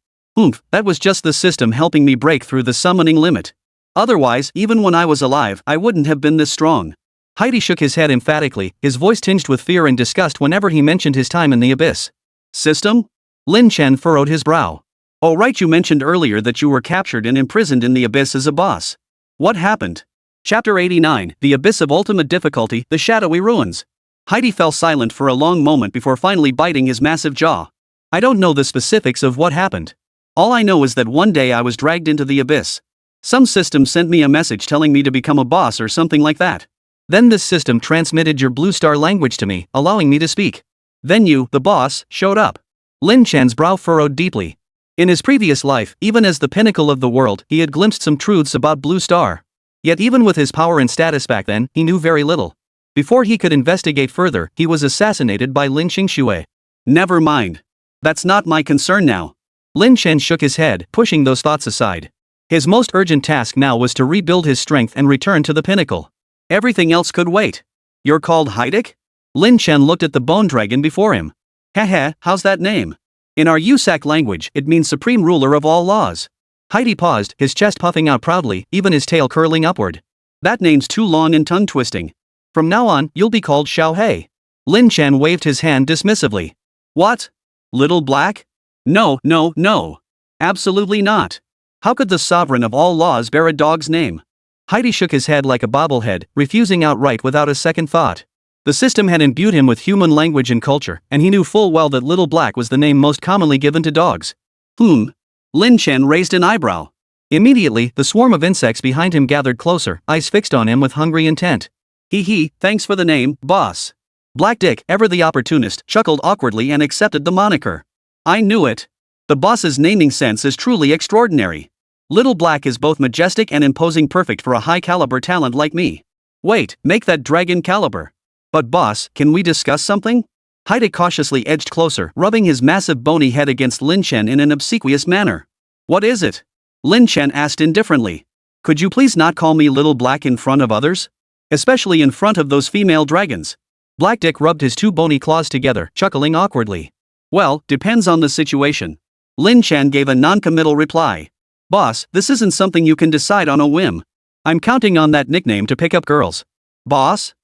That was just the system helping me break through the summoning limit. Otherwise, even when I was alive, I wouldn't have been this strong. Heidi shook his head emphatically, his voice tinged with fear and disgust whenever he mentioned his time in the Abyss. System? Lin Chen furrowed his brow. Oh right, you mentioned earlier that you were captured and imprisoned in the Abyss as a boss. What happened? Chapter 89, The Abyss of Ultimate Difficulty, The Shadowy Ruins. Heidi fell silent for a long moment before finally biting his massive jaw. I don't know the specifics of what happened. All I know is that one day I was dragged into the Abyss. Some system sent me a message telling me to become a boss or something like that. Then this system transmitted your Blue Star language to me, allowing me to speak. Then you, the boss, showed up. Lin Chen's brow furrowed deeply. In his previous life, even as the pinnacle of the world, he had glimpsed some truths about Blue Star. Yet even with his power and status back then, he knew very little. Before he could investigate further, he was assassinated by Lin Qingxue. Never mind. That's not my concern now. Lin Chen shook his head, pushing those thoughts aside. His most urgent task now was to rebuild his strength and return to the pinnacle. Everything else could wait. You're called Heidik? Lin Chen looked at the bone dragon before him. Heh, how's that name? In our Usak language, it means supreme ruler of all laws. Heidi paused, his chest puffing out proudly, even his tail curling upward. That name's too long and tongue-twisting. From now on, you'll be called Xiao Hei. Lin Chen waved his hand dismissively. What? Little Black? No. Absolutely not. How could the sovereign of all laws bear a dog's name? Heidi shook his head like a bobblehead, refusing outright without a second thought. The system had imbued him with human language and culture, and he knew full well that Little Black was the name most commonly given to dogs. Lin Chen raised an eyebrow. Immediately, the swarm of insects behind him gathered closer, eyes fixed on him with hungry intent. Thanks for the name, boss. Black Dick, ever the opportunist, chuckled awkwardly and accepted the moniker. I knew it. The boss's naming sense is truly extraordinary. Little Black is both majestic and imposing, perfect for a high-caliber talent like me. Wait, make that dragon caliber. But boss, can we discuss something? Heidi cautiously edged closer, rubbing his massive bony head against Lin Chen in an obsequious manner. What is it? Lin Chen asked indifferently. Could you please not call me Little Black in front of others? Especially in front of those female dragons. Black Dick rubbed his two bony claws together, chuckling awkwardly. Well, depends on the situation. Lin Chen gave a non-committal reply. Boss, this isn't something you can decide on a whim. I'm counting on that nickname to pick up girls. Boss?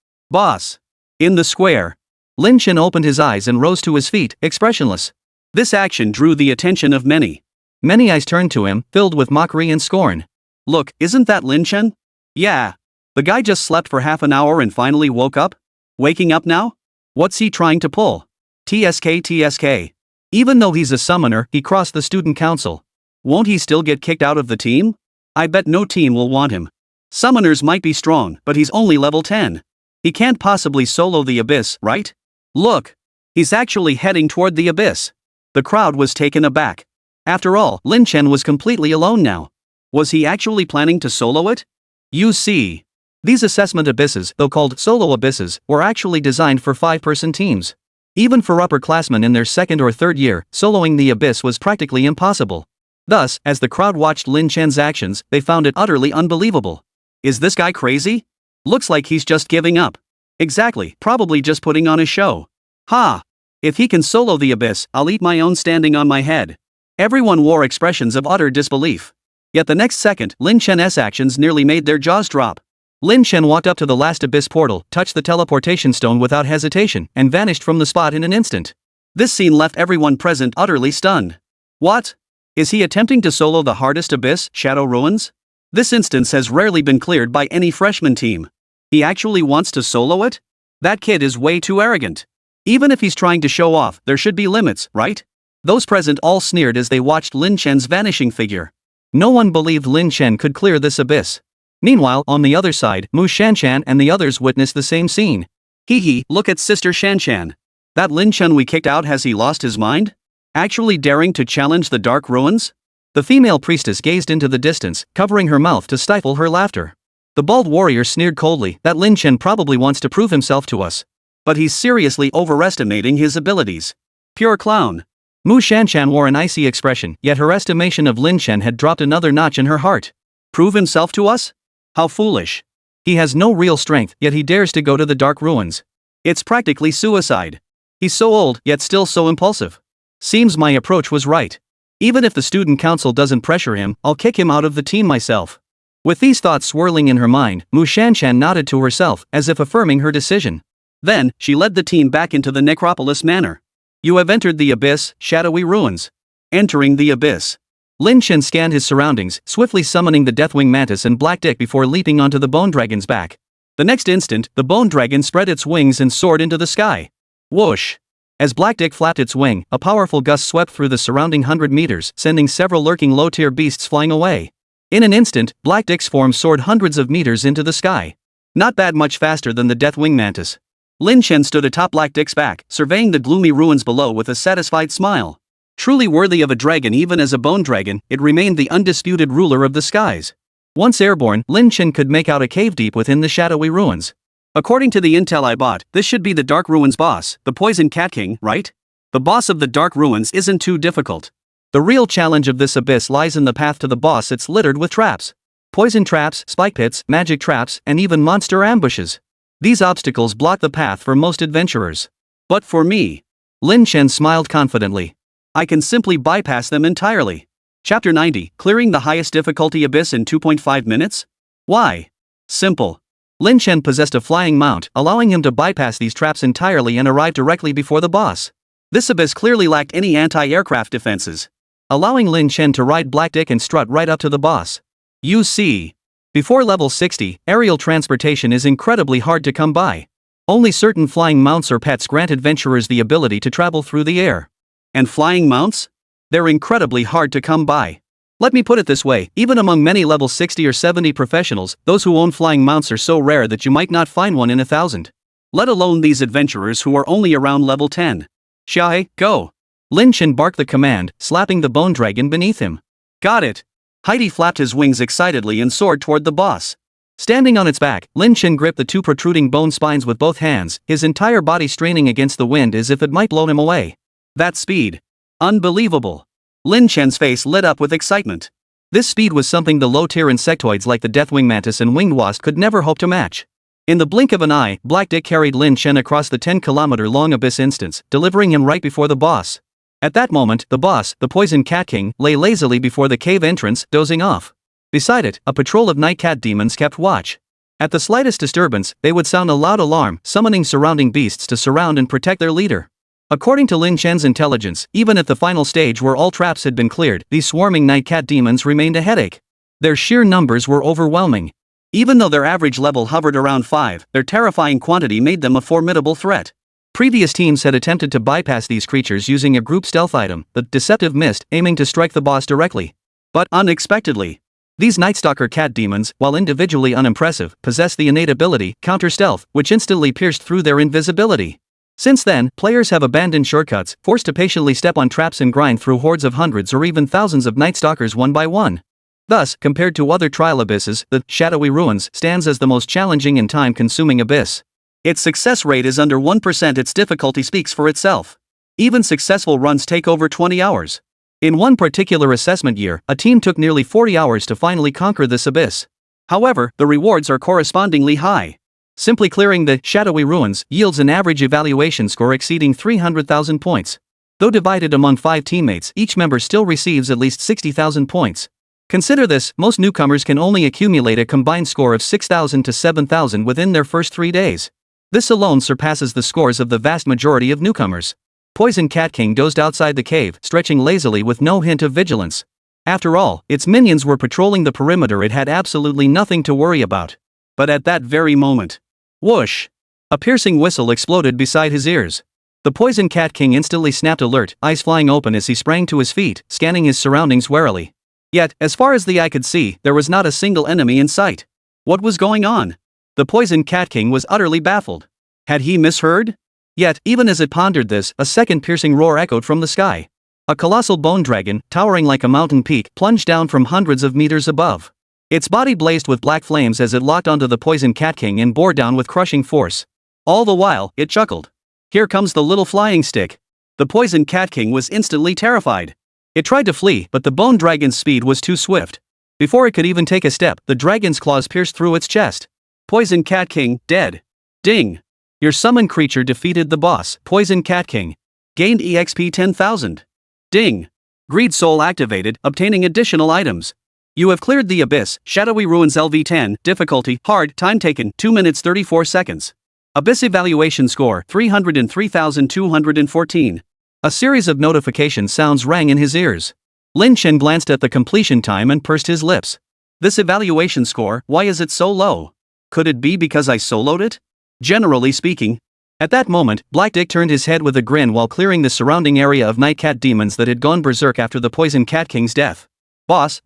In the square. Lin Chen opened his eyes and rose to his feet, expressionless. This action drew the attention of many. Many eyes turned to him, filled with mockery and scorn. Look, isn't that Lin Chen? Yeah. The guy just slept for half an hour and finally woke up? Waking up now? What's he trying to pull? TSK. Even though he's a summoner, he crossed the student council. Won't he still get kicked out of the team? I bet no team will want him. Summoners might be strong, but he's only level 10. He can't possibly solo the Abyss, right? Look! He's actually heading toward the Abyss. The crowd was taken aback. After all, Lin Chen was completely alone now. Was he actually planning to solo it? You see. These assessment abysses, though called solo abysses, were actually designed for 5-person teams. Even for upperclassmen in their second or third year, soloing the Abyss was practically impossible. Thus, as the crowd watched Lin Chen's actions, they found it utterly unbelievable. Is this guy crazy? Looks like he's just giving up. Exactly, probably just putting on a show. Ha! If he can solo the Abyss, I'll eat my own standing on my head. Everyone wore expressions of utter disbelief. Yet the next second, Lin Chen's actions nearly made their jaws drop. Lin Chen walked up to the last abyss portal, touched the teleportation stone without hesitation, and vanished from the spot in an instant. This scene left everyone present utterly stunned. What? Is he attempting to solo the hardest abyss, Shadow Ruins? This instance has rarely been cleared by any freshman team. He actually wants to solo it? That kid is way too arrogant. Even if he's trying to show off, there should be limits, right? Those present all sneered as they watched Lin Chen's vanishing figure. No one believed Lin Chen could clear this abyss. Meanwhile, on the other side, Mu Shanshan and the others witnessed the same scene. Hee, look at Sister Shanshan. That Lin Chen we kicked out, has he lost his mind? Actually daring to challenge the Dark Ruins? The female priestess gazed into the distance, covering her mouth to stifle her laughter. The bald warrior sneered coldly, that Lin Chen probably wants to prove himself to us. But he's seriously overestimating his abilities. Pure clown. Mu Shanshan wore an icy expression, yet her estimation of Lin Chen had dropped another notch in her heart. Prove himself to us? How foolish. He has no real strength, yet he dares to go to the Dark Ruins. It's practically suicide. He's so old, yet still so impulsive. Seems my approach was right. Even if the student council doesn't pressure him, I'll kick him out of the team myself. With these thoughts swirling in her mind, Mu Shanshan nodded to herself, as if affirming her decision. Then, she led the team back into the Necropolis Manor. You have entered the abyss, shadowy ruins. Entering the abyss. Lin Chen scanned his surroundings, swiftly summoning the Deathwing Mantis and Black Dick before leaping onto the Bone Dragon's back. The next instant, the Bone Dragon spread its wings and soared into the sky. Whoosh! As Black Dick flapped its wing, a powerful gust swept through the surrounding 100 meters, sending several lurking low-tier beasts flying away. In an instant, Black Dick's form soared hundreds of meters into the sky. Not bad, much faster than the Deathwing Mantis. Lin Chen stood atop Black Dick's back, surveying the gloomy ruins below with a satisfied smile. Truly worthy of a dragon, even as a bone dragon, it remained the undisputed ruler of the skies. Once airborne, Lin Chen could make out a cave deep within the shadowy ruins. According to the intel I bought, this should be the Dark Ruins boss, the Poison Cat King, right? The boss of the Dark Ruins isn't too difficult. The real challenge of this abyss lies in the path to the boss. It's littered with traps. Poison traps, spike pits, magic traps, and even monster ambushes. These obstacles block the path for most adventurers. But for me, Lin Chen smiled confidently. I can simply bypass them entirely. Chapter 90, Clearing the Highest Difficulty Abyss in 2.5 minutes? Why? Simple. Lin Chen possessed a flying mount, allowing him to bypass these traps entirely and arrive directly before the boss. This abyss clearly lacked any anti-aircraft defenses, allowing Lin Chen to ride Black Dick and strut right up to the boss. You see, before level 60, aerial transportation is incredibly hard to come by. Only certain flying mounts or pets grant adventurers the ability to travel through the air. And flying mounts? They're incredibly hard to come by. Let me put it this way, even among many level 60 or 70 professionals, those who own flying mounts are so rare that you might not find one in 1,000. Let alone these adventurers who are only around level 10. Xiahe, go! Lin Chen barked the command, slapping the bone dragon beneath him. Got it! Heidi flapped his wings excitedly and soared toward the boss. Standing on its back, Lin Chen gripped the two protruding bone spines with both hands, his entire body straining against the wind as if it might blow him away. That speed! Unbelievable! Lin Chen's face lit up with excitement. This speed was something the low-tier insectoids like the Deathwing Mantis and Winged Wasp could never hope to match. In the blink of an eye, Black Dick carried Lin Chen across the 10-kilometer-long abyss instance, delivering him right before the boss. At that moment, the boss, the Poison Cat King, lay lazily before the cave entrance, dozing off. Beside it, a patrol of night cat demons kept watch. At the slightest disturbance, they would sound a loud alarm, summoning surrounding beasts to surround and protect their leader. According to Lin Chen's intelligence, even at the final stage where all traps had been cleared, these swarming night cat demons remained a headache. Their sheer numbers were overwhelming. Even though their average level hovered around 5, their terrifying quantity made them a formidable threat. Previous teams had attempted to bypass these creatures using a group stealth item, the Deceptive Mist, aiming to strike the boss directly. But, unexpectedly, these Nightstalker cat demons, while individually unimpressive, possess the innate ability, counter-stealth, which instantly pierced through their invisibility. Since then, players have abandoned shortcuts, forced to patiently step on traps and grind through hordes of hundreds or even thousands of Nightstalkers one by one. Thus, compared to other trial abysses, the Shadowy Ruins stands as the most challenging and time-consuming abyss. Its success rate is under 1%. Its difficulty speaks for itself. Even successful runs take over 20 hours. In one particular assessment year, a team took nearly 40 hours to finally conquer this abyss. However, the rewards are correspondingly high. Simply clearing the Shadowy Ruins yields an average evaluation score exceeding 300,000 points. Though divided among 5 teammates, each member still receives at least 60,000 points. Consider this, most newcomers can only accumulate a combined score of 6,000 to 7,000 within their first 3 days. This alone surpasses the scores of the vast majority of newcomers. Poison Cat King dozed outside the cave, stretching lazily with no hint of vigilance. After all, its minions were patrolling the perimeter, it had absolutely nothing to worry about. But at that very moment, whoosh! A piercing whistle exploded beside his ears. The Poison Cat King instantly snapped alert, eyes flying open as he sprang to his feet, scanning his surroundings warily. Yet, as far as the eye could see, there was not a single enemy in sight. What was going on? The Poison Cat King was utterly baffled. Had he misheard? Yet, even as it pondered this, a second piercing roar echoed from the sky. A colossal bone dragon, towering like a mountain peak, plunged down from hundreds of meters above. Its body blazed with black flames as it locked onto the Poison Cat King and bore down with crushing force. All the while, it chuckled. Here comes the little flying stick. The Poison Cat King was instantly terrified. It tried to flee, but the bone dragon's speed was too swift. Before it could even take a step, the dragon's claws pierced through its chest. Poison Cat King, dead. Ding! Your summoned creature defeated the boss, Poison Cat King. Gained EXP 10,000. Ding! Greed Soul activated, obtaining additional items. You have cleared the Abyss, Shadowy Ruins LV10, difficulty, hard, time taken, 2 minutes 34 seconds. Abyss evaluation score, 303,214. A series of notification sounds rang in his ears. Lin Chen glanced at the completion time and pursed his lips. This evaluation score, why is it so low? Could it be because I soloed it? Generally speaking. At that moment, Black Dick turned his head with a grin while clearing the surrounding area of night cat demons that had gone berserk after the Poison Cat King's death. Boss,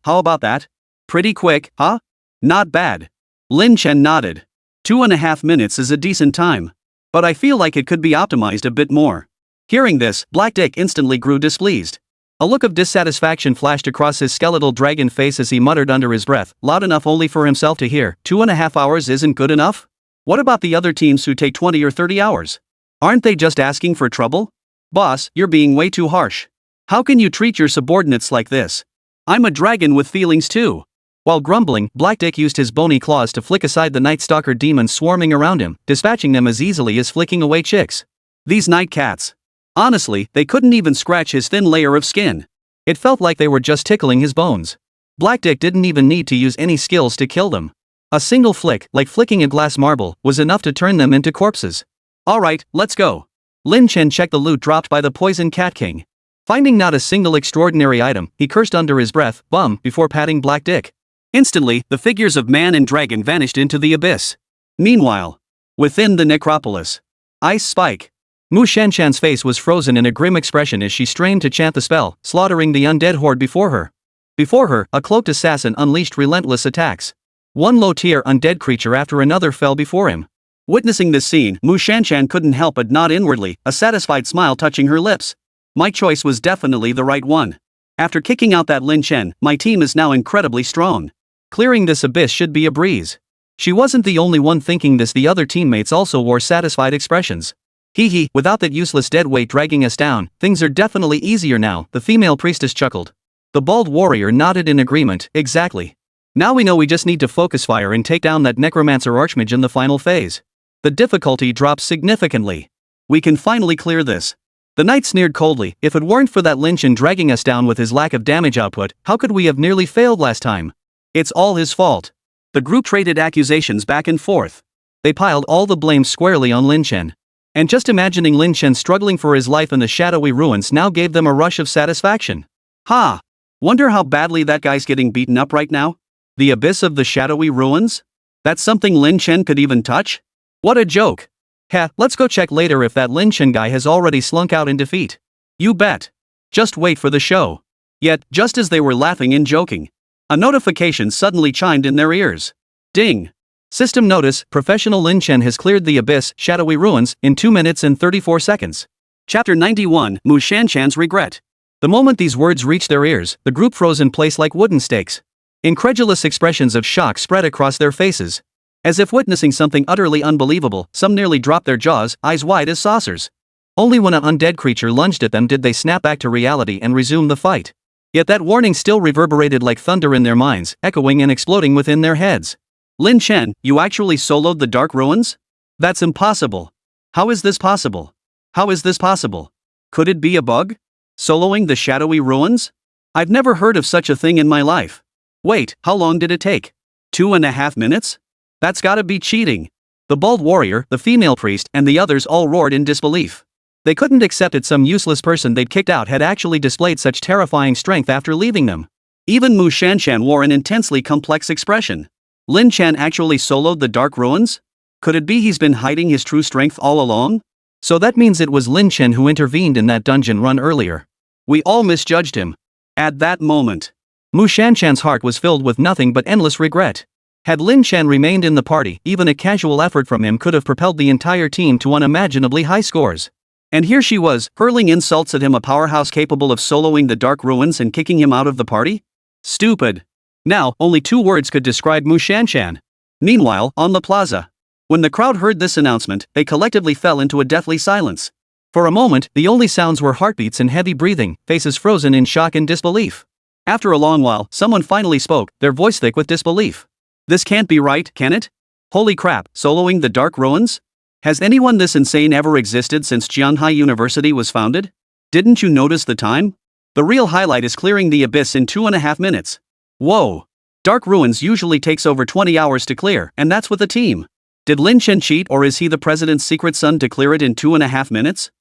how about that? Pretty quick, huh? Not bad. Lin Chen nodded. 2.5 minutes is a decent time. But I feel like it could be optimized a bit more. Hearing this, Black Dick instantly grew displeased. A look of dissatisfaction flashed across his skeletal dragon face as he muttered under his breath, loud enough only for himself to hear, 2.5 hours isn't good enough? What about the other teams who take 20 or 30 hours? Aren't they just asking for trouble? Boss, you're being way too harsh. How can you treat your subordinates like this? I'm a dragon with feelings too. While grumbling, Black Dick used his bony claws to flick aside the Night Stalker demons swarming around him, dispatching them as easily as flicking away chicks. These night cats. Honestly, they couldn't even scratch his thin layer of skin. It felt like they were just tickling his bones. Black Dick didn't even need to use any skills to kill them. A single flick, like flicking a glass marble, was enough to turn them into corpses. Alright, let's go. Lin Chen checked the loot dropped by the Poison Cat King. Finding not a single extraordinary item, he cursed under his breath, bum, before patting Black Dick. Instantly, the figures of man and dragon vanished into the abyss. Meanwhile, within the necropolis, Ice Spike. Mu Shanshan's face was frozen in a grim expression as she strained to chant the spell, slaughtering the undead horde before her. Before her, a cloaked assassin unleashed relentless attacks. One low-tier undead creature after another fell before him. Witnessing this scene, Mu Shanshan couldn't help but nod inwardly, a satisfied smile touching her lips. My choice was definitely the right one. After kicking out that Lin Chen, my team is now incredibly strong. Clearing this abyss should be a breeze. She wasn't the only one thinking this, the other teammates also wore satisfied expressions. Hee, without that useless deadweight dragging us down, things are definitely easier now, the female priestess chuckled. The bald warrior nodded in agreement, exactly. Now we know we just need to focus fire and take down that necromancer archmage in the final phase. The difficulty drops significantly. We can finally clear this. The knight sneered coldly, if it weren't for that Lin Chen dragging us down with his lack of damage output, how could we have nearly failed last time? It's all his fault. The group traded accusations back and forth. They piled all the blame squarely on Lin Chen. And just imagining Lin Chen struggling for his life in the shadowy ruins now gave them a rush of satisfaction. Ha! Wonder how badly that guy's getting beaten up right now? The abyss of the shadowy ruins? That's something Lin Chen could even touch? What a joke! Heh, let's go check later if that Lin Chen guy has already slunk out in defeat. You bet. Just wait for the show. Yet, just as they were laughing and joking, a notification suddenly chimed in their ears. Ding! System notice, professional Lin Chen has cleared the abyss, shadowy ruins, in 2 minutes and 34 seconds. Chapter 91, Mu Shanshan's regret. The moment these words reached their ears, the group froze in place like wooden stakes. Incredulous expressions of shock spread across their faces. As if witnessing something utterly unbelievable, some nearly dropped their jaws, eyes wide as saucers. Only when an undead creature lunged at them did they snap back to reality and resume the fight. Yet that warning still reverberated like thunder in their minds, echoing and exploding within their heads. Lin Chen, you actually soloed the Dark Ruins? That's impossible. How is this possible? How is this possible? Could it be a bug? Soloing the shadowy ruins? I've never heard of such a thing in my life. Wait, how long did it take? 2.5 minutes? That's gotta be cheating. The bald warrior, the female priest, and the others all roared in disbelief. They couldn't accept it some useless person they'd kicked out had actually displayed such terrifying strength after leaving them. Even Mu Shanshan wore an intensely complex expression. Lin Chen actually soloed the Dark Ruins? Could it be he's been hiding his true strength all along? So that means it was Lin Chen who intervened in that dungeon run earlier. We all misjudged him. At that moment, Mu Shanshan's heart was filled with nothing but endless regret. Had Lin Chen remained in the party, even a casual effort from him could have propelled the entire team to unimaginably high scores. And here she was, hurling insults at him, a powerhouse capable of soloing the Dark Ruins and kicking him out of the party? Stupid. Now, only 2 words could describe Mu Shanshan. Meanwhile, on the plaza, when the crowd heard this announcement, they collectively fell into a deathly silence. For a moment, the only sounds were heartbeats and heavy breathing, faces frozen in shock and disbelief. After a long while, someone finally spoke, their voice thick with disbelief. This can't be right, can it? Holy crap, soloing the Dark Ruins? Has anyone this insane ever existed since Jianhai University was founded? Didn't you notice the time? The real highlight is clearing the abyss in 2.5 minutes. Whoa! Dark Ruins usually takes over 20 hours to clear, and that's with a team. Did Lin Chen cheat, or is he the president's secret son to clear it in 2.5 minutes?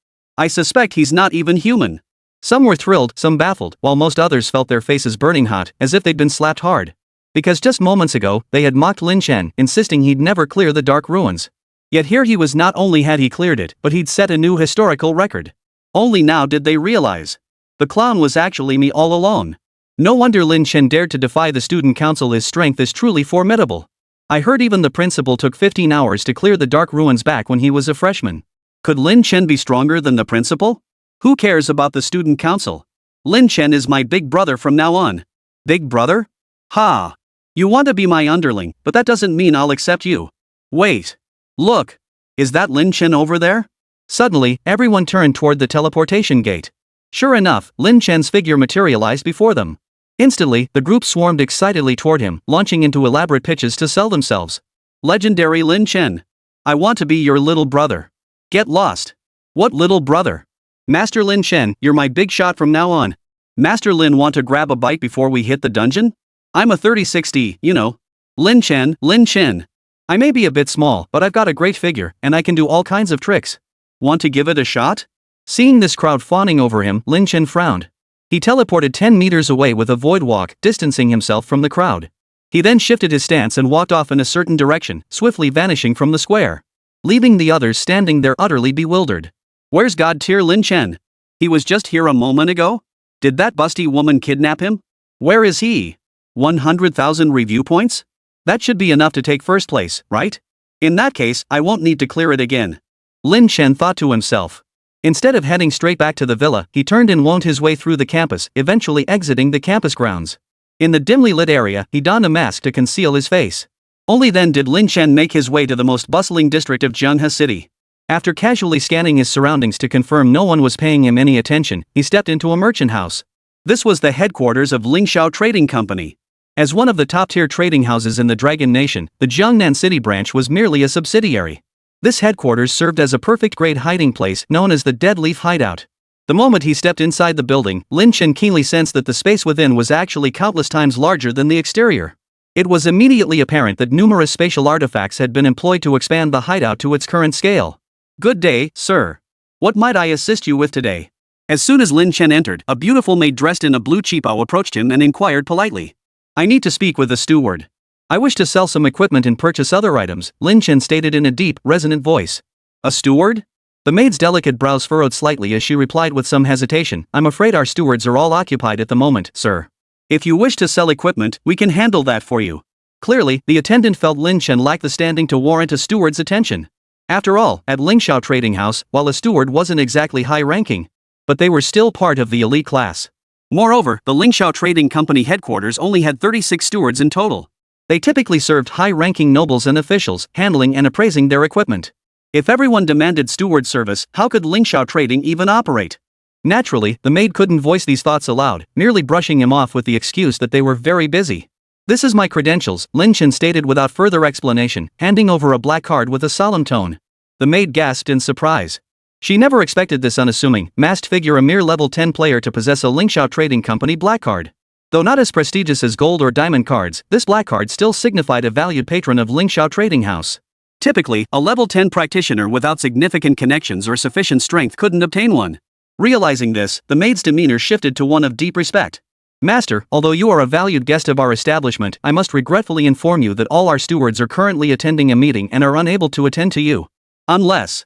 I suspect he's not even human. Some were thrilled, some baffled, while most others felt their faces burning hot, as if they'd been slapped hard. Because just moments ago, they had mocked Lin Chen, insisting he'd never clear the Dark Ruins. Yet here he was, not only had he cleared it, but he'd set a new historical record. Only now did they realize. The clown was actually me all along. No wonder Lin Chen dared to defy the student council. His strength is truly formidable. I heard even the principal took 15 hours to clear the Dark Ruins back when he was a freshman. Could Lin Chen be stronger than the principal? Who cares about the student council? Lin Chen is my big brother from now on. Big brother? Ha! You want to be my underling, but that doesn't mean I'll accept you. Wait. Look. Is that Lin Chen over there? Suddenly, everyone turned toward the teleportation gate. Sure enough, Lin Chen's figure materialized before them. Instantly, the group swarmed excitedly toward him, launching into elaborate pitches to sell themselves. Legendary Lin Chen. I want to be your little brother. Get lost. What little brother? Master Lin Chen, you're my big shot from now on. Master Lin, want to grab a bite before we hit the dungeon? I'm a 30-60, you know. Lin Chen, Lin Chen. I may be a bit small, but I've got a great figure, and I can do all kinds of tricks. Want to give it a shot? Seeing this crowd fawning over him, Lin Chen frowned. He teleported 10 meters away with a void walk, distancing himself from the crowd. He then shifted his stance and walked off in a certain direction, swiftly vanishing from the square, leaving the others standing there utterly bewildered. Where's God tier Lin Chen? He was just here a moment ago? Did that busty woman kidnap him? Where is he? 100,000 review points? That should be enough to take first place, right? In that case, I won't need to clear it again. Lin Chen thought to himself. Instead of heading straight back to the villa, he turned and wound his way through the campus, eventually exiting the campus grounds. In the dimly lit area, he donned a mask to conceal his face. Only then did Lin Chen make his way to the most bustling district of Jianhe City. After casually scanning his surroundings to confirm no one was paying him any attention, he stepped into a merchant house. This was the headquarters of Lingxiao Trading Company. As one of the top-tier trading houses in the Dragon Nation, the Jiangnan City branch was merely a subsidiary. This headquarters served as a perfect-grade hiding place known as the Dead Leaf Hideout. The moment he stepped inside the building, Lin Chen keenly sensed that the space within was actually countless times larger than the exterior. It was immediately apparent that numerous spatial artifacts had been employed to expand the hideout to its current scale. Good day, sir. What might I assist you with today? As soon as Lin Chen entered, a beautiful maid dressed in a blue cheapao approached him and inquired politely. I need to speak with the steward. I wish to sell some equipment and purchase other items, Lin Chen stated in a deep, resonant voice. A steward? The maid's delicate brows furrowed slightly as she replied with some hesitation. I'm afraid our stewards are all occupied at the moment, sir. If you wish to sell equipment, we can handle that for you. Clearly, the attendant felt Lin Chen lacked the standing to warrant a steward's attention. After all, at Lingxiao Trading House, while a steward wasn't exactly high-ranking, but they were still part of the elite class. Moreover, the Lingxiao Trading Company headquarters only had 36 stewards in total. They typically served high-ranking nobles and officials, handling and appraising their equipment. If everyone demanded steward service, how could Lingxiao Trading even operate? Naturally, the maid couldn't voice these thoughts aloud, merely brushing him off with the excuse that they were very busy. This is my credentials, Lin Chen stated without further explanation, handing over a black card with a solemn tone. The maid gasped in surprise. She never expected this unassuming, masked figure, a mere level 10 player, to possess a Lin Qingxue trading company black card. Though not as prestigious as gold or diamond cards, this black card still signified a valued patron of Lin Qingxue trading house. Typically, a level 10 practitioner without significant connections or sufficient strength couldn't obtain one. Realizing this, the maid's demeanor shifted to one of deep respect. Master, although you are a valued guest of our establishment, I must regretfully inform you that all our stewards are currently attending a meeting and are unable to attend to you. Unless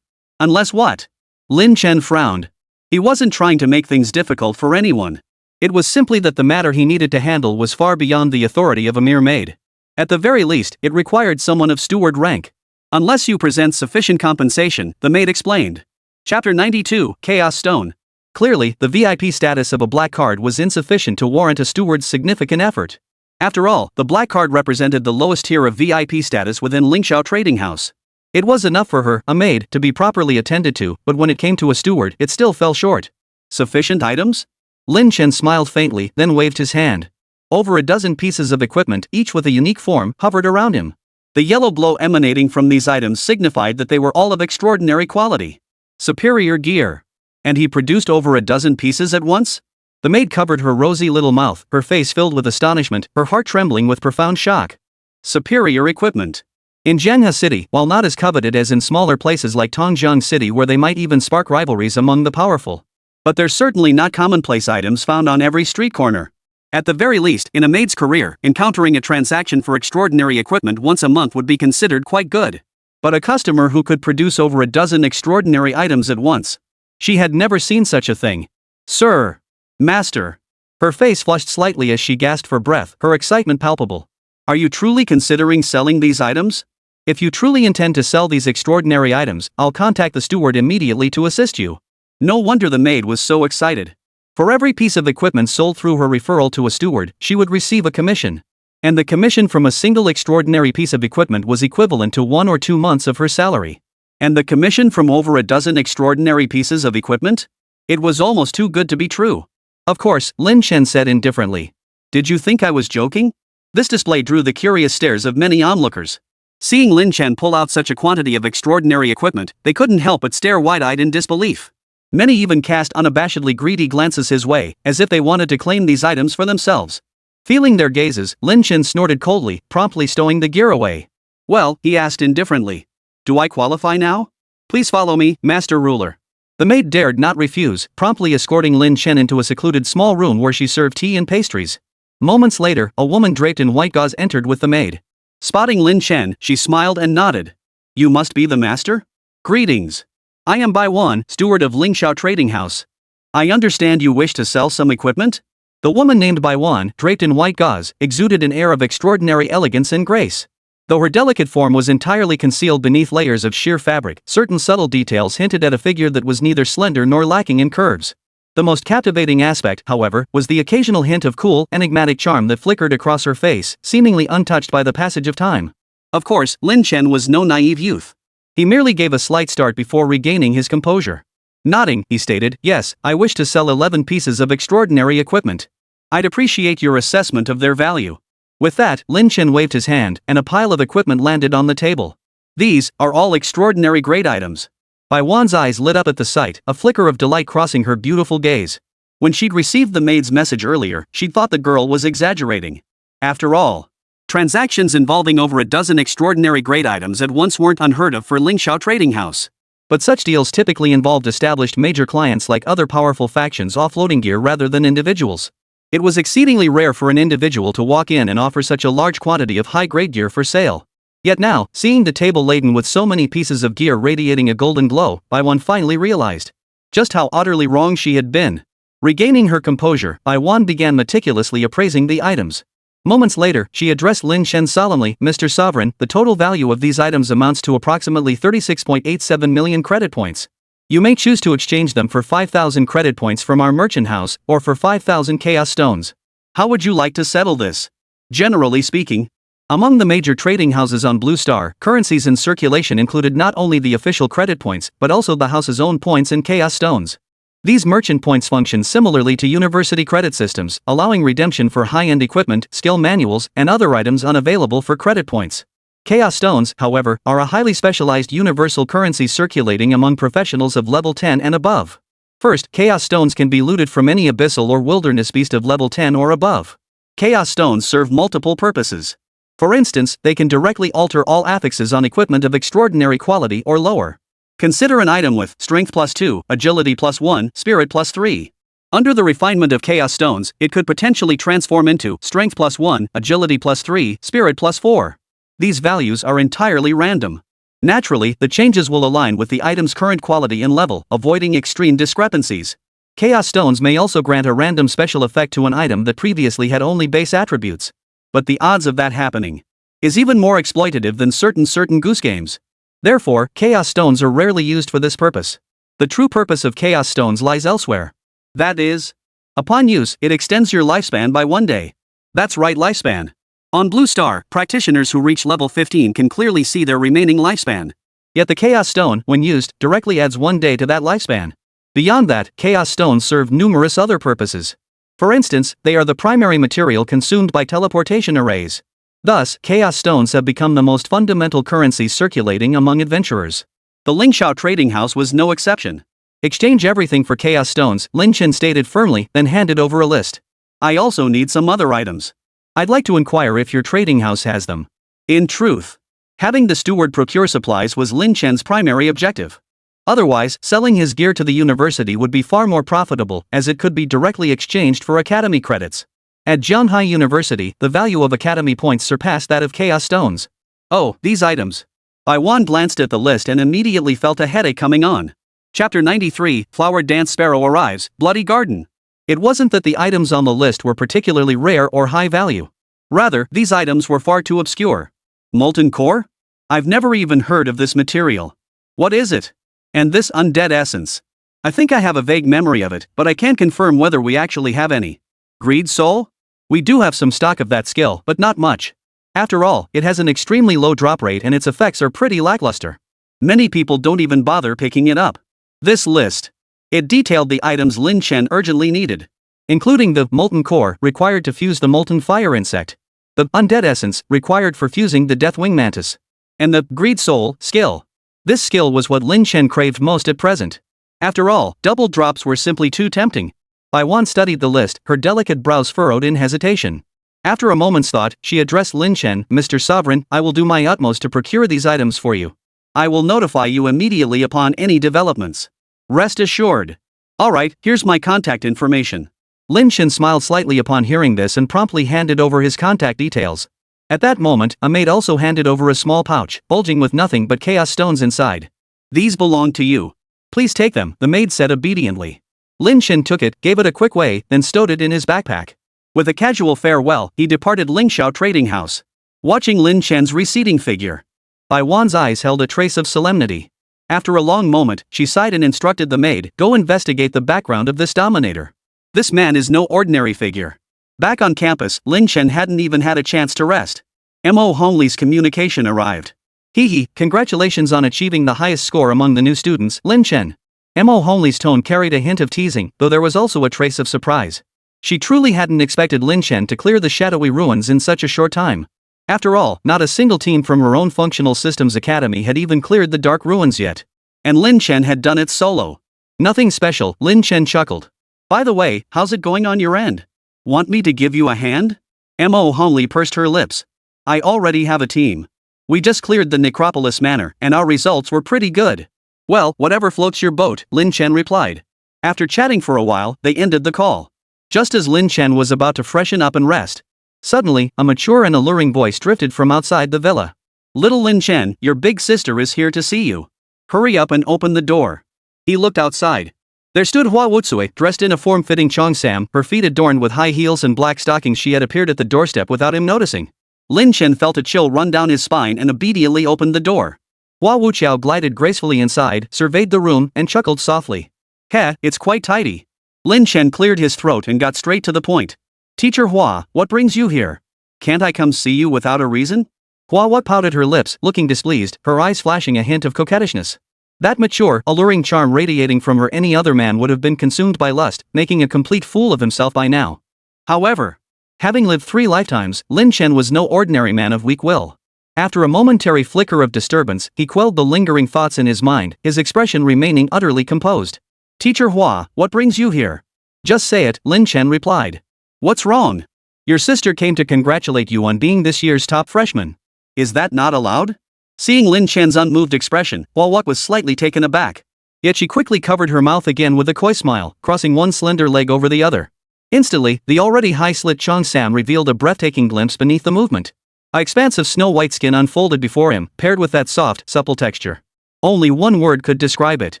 what? Lin Chen frowned. He wasn't trying to make things difficult for anyone. It was simply that the matter he needed to handle was far beyond the authority of a mere maid. At the very least, it required someone of steward rank. Unless you present sufficient compensation, the maid explained. Chapter 92, Chaos Stone. Clearly, the VIP status of a black card was insufficient to warrant a steward's significant effort. After all, the black card represented the lowest tier of VIP status within Lin Qingxue Trading House. It was enough for her, a maid, to be properly attended to, but when it came to a steward, it still fell short. Sufficient items? Lin Chen smiled faintly, then waved his hand. Over a dozen pieces of equipment, each with a unique form, hovered around him. The yellow glow emanating from these items signified that they were all of extraordinary quality. Superior gear. And he produced over a dozen pieces at once? The maid covered her rosy little mouth, her face filled with astonishment, her heart trembling with profound shock. Superior equipment. In Jianghe City, while not as coveted as in smaller places like Tongjiang City where they might even spark rivalries among the powerful. But they're certainly not commonplace items found on every street corner. At the very least, in a maid's career, encountering a transaction for extraordinary equipment once a month would be considered quite good. But a customer who could produce over a dozen extraordinary items at once. She had never seen such a thing. Sir! Master! Her face flushed slightly as she gasped for breath, her excitement palpable. Are you truly considering selling these items? If you truly intend to sell these extraordinary items, I'll contact the steward immediately to assist you. No wonder the maid was so excited. For every piece of equipment sold through her referral to a steward, she would receive a commission. And the commission from a single extraordinary piece of equipment was equivalent to 1 or 2 months of her salary. And the commission from over a dozen extraordinary pieces of equipment? It was almost too good to be true. Of course, Lin Chen said indifferently. Did you think I was joking? This display drew the curious stares of many onlookers. Seeing Lin Chen pull out such a quantity of extraordinary equipment, they couldn't help but stare wide-eyed in disbelief. Many even cast unabashedly greedy glances his way, as if they wanted to claim these items for themselves. Feeling their gazes, Lin Chen snorted coldly, promptly stowing the gear away. Well, he asked indifferently. Do I qualify now? Please follow me, Master Ruler. The maid dared not refuse, promptly escorting Lin Chen into a secluded small room where she served tea and pastries. Moments later, a woman draped in white gauze entered with the maid. Spotting Lin Chen, she smiled and nodded. You must be the master? Greetings. I am Bai Wan, steward of Lin Qingxue Trading House. I understand you wish to sell some equipment? The woman named Bai Wan, draped in white gauze, exuded an air of extraordinary elegance and grace. Though her delicate form was entirely concealed beneath layers of sheer fabric, certain subtle details hinted at a figure that was neither slender nor lacking in curves. The most captivating aspect, however, was the occasional hint of cool, enigmatic charm that flickered across her face, seemingly untouched by the passage of time. Of course, Lin Chen was no naive youth. He merely gave a slight start before regaining his composure. Nodding, he stated, yes, I wish to sell 11 pieces of extraordinary equipment. I'd appreciate your assessment of their value. With that, Lin Chen waved his hand, and a pile of equipment landed on the table. These are all extraordinary grade items. Bai Wan's eyes lit up at the sight, a flicker of delight crossing her beautiful gaze. When she'd received the maid's message earlier, she'd thought the girl was exaggerating. After all, transactions involving over a dozen extraordinary grade items at once weren't unheard of for Lin Qingxue Trading House. But such deals typically involved established major clients like other powerful factions offloading gear rather than individuals. It was exceedingly rare for an individual to walk in and offer such a large quantity of high-grade gear for sale. Yet now, seeing the table laden with so many pieces of gear radiating a golden glow, Bai Wan finally realized just how utterly wrong she had been. Regaining her composure, Bai Wan began meticulously appraising the items. Moments later, she addressed Lin Chen solemnly, Mr. Sovereign, the total value of these items amounts to approximately 36.87 million credit points. You may choose to exchange them for 5,000 credit points from our merchant house, or for 5,000 chaos stones. How would you like to settle this? Generally speaking, among the major trading houses on Blue Star, currencies in circulation included not only the official credit points, but also the house's own points and chaos stones. These merchant points function similarly to university credit systems, allowing redemption for high-end equipment, skill manuals, and other items unavailable for credit points. Chaos Stones, however, are a highly specialized universal currency circulating among professionals of level 10 and above. First, Chaos Stones can be looted from any abyssal or wilderness beast of level 10 or above. Chaos Stones serve multiple purposes. For instance, they can directly alter all affixes on equipment of extraordinary quality or lower. Consider an item with Strength +2, Agility +1, Spirit +3. Under the refinement of Chaos Stones, it could potentially transform into Strength +1, Agility +3, Spirit +4. These values are entirely random. Naturally, the changes will align with the item's current quality and level, avoiding extreme discrepancies. Chaos Stones may also grant a random special effect to an item that previously had only base attributes. But the odds of that happening is even more exploitative than certain goose games. Therefore, Chaos Stones are rarely used for this purpose. The true purpose of Chaos Stones lies elsewhere. That is, upon use, it extends your lifespan by 1 day. That's right, lifespan. On Blue Star, practitioners who reach level 15 can clearly see their remaining lifespan. Yet the Chaos Stone, when used, directly adds 1 day to that lifespan. Beyond that, Chaos Stones serve numerous other purposes. For instance, they are the primary material consumed by teleportation arrays. Thus, Chaos Stones have become the most fundamental currency circulating among adventurers. The Lingxiao trading house was no exception. Exchange everything for Chaos Stones, Lin Chen stated firmly, then handed over a list. I also need some other items. I'd like to inquire if your trading house has them. In truth, having the steward procure supplies was Lin Chen's primary objective. Otherwise, selling his gear to the university would be far more profitable, as it could be directly exchanged for academy credits. At Jianhai University, the value of academy points surpassed that of Chaos Stones. Oh, these items. Baiwan glanced at the list and immediately felt a headache coming on. Chapter 93, Flowered Dance Sparrow Arrives, Bloody Garden. It wasn't that the items on the list were particularly rare or high value. Rather, these items were far too obscure. Molten core? I've never even heard of this material. What is it? And this undead essence? I think I have a vague memory of it, but I can't confirm whether we actually have any. Greed Soul? We do have some stock of that skill, but not much. After all, it has an extremely low drop rate and its effects are pretty lackluster. Many people don't even bother picking it up. This list. It detailed the items Lin Chen urgently needed, including the molten core required to fuse the molten fire insect, the undead essence required for fusing the Deathwing Mantis, and the Greed Soul skill. This skill was what Lin Chen craved most at present. After all, double drops were simply too tempting. Baiwan studied the list, her delicate brows furrowed in hesitation. After a moment's thought, she addressed Lin Chen, Mr. Sovereign, I will do my utmost to procure these items for you. I will notify you immediately upon any developments. Rest assured. Alright, here's my contact information. Lin Chen smiled slightly upon hearing this and promptly handed over his contact details. At that moment, a maid also handed over a small pouch, bulging with nothing but Chaos Stones inside. These belong to you. Please take them, the maid said obediently. Lin Chen took it, gave it a quick weigh, then stowed it in his backpack. With a casual farewell, he departed Lingxiao Trading House. Watching Lin Chen's receding figure, Baiwan's eyes held a trace of solemnity. After a long moment, she sighed and instructed the maid, go investigate the background of this dominator. This man is no ordinary figure. Back on campus, Lin Chen hadn't even had a chance to rest. Mo Hongli's communication arrived. Hee, congratulations on achieving the highest score among the new students, Lin Chen. Mo Hongli's tone carried a hint of teasing, though there was also a trace of surprise. She truly hadn't expected Lin Chen to clear the shadowy ruins in such a short time. After all, not a single team from her own Functional Systems Academy had even cleared the dark ruins yet. And Lin Chen had done it solo. Nothing special, Lin Chen chuckled. By the way, how's it going on your end? Want me to give you a hand? Mo Hongli pursed her lips. I already have a team. We just cleared the Necropolis Manor, and our results were pretty good. Well, whatever floats your boat, Lin Chen replied. After chatting for a while, they ended the call. Just as Lin Chen was about to freshen up and rest, suddenly, a mature and alluring voice drifted from outside the villa. Little Lin Chen, your big sister is here to see you. Hurry up and open the door. He looked outside. There stood Hua Wutsue, dressed in a form-fitting cheongsam, her feet adorned with high heels and black stockings. She had appeared at the doorstep without him noticing. Lin Chen felt a chill run down his spine and obediently opened the door. Hua Wuqiao glided gracefully inside, surveyed the room, and chuckled softly. Heh, it's quite tidy. Lin Chen cleared his throat and got straight to the point. Teacher Hua, what brings you here? Can't I come see you without a reason? Hua pouted her lips, looking displeased, her eyes flashing a hint of coquettishness. That mature, alluring charm radiating from her, any other man would have been consumed by lust, making a complete fool of himself by now. However, having lived 3 lifetimes, Lin Chen was no ordinary man of weak will. After a momentary flicker of disturbance, he quelled the lingering thoughts in his mind, his expression remaining utterly composed. Teacher Hua, what brings you here? Just say it, Lin Chen replied. What's wrong? Your sister came to congratulate you on being this year's top freshman. Is that not allowed? Seeing Lin Chen's unmoved expression, Hua was slightly taken aback. Yet she quickly covered her mouth again with a coy smile, crossing one slender leg over the other. Instantly, the already high-slit Cheongsam revealed a breathtaking glimpse beneath the movement. An expanse of snow-white skin unfolded before him, paired with that soft, supple texture. Only one word could describe it.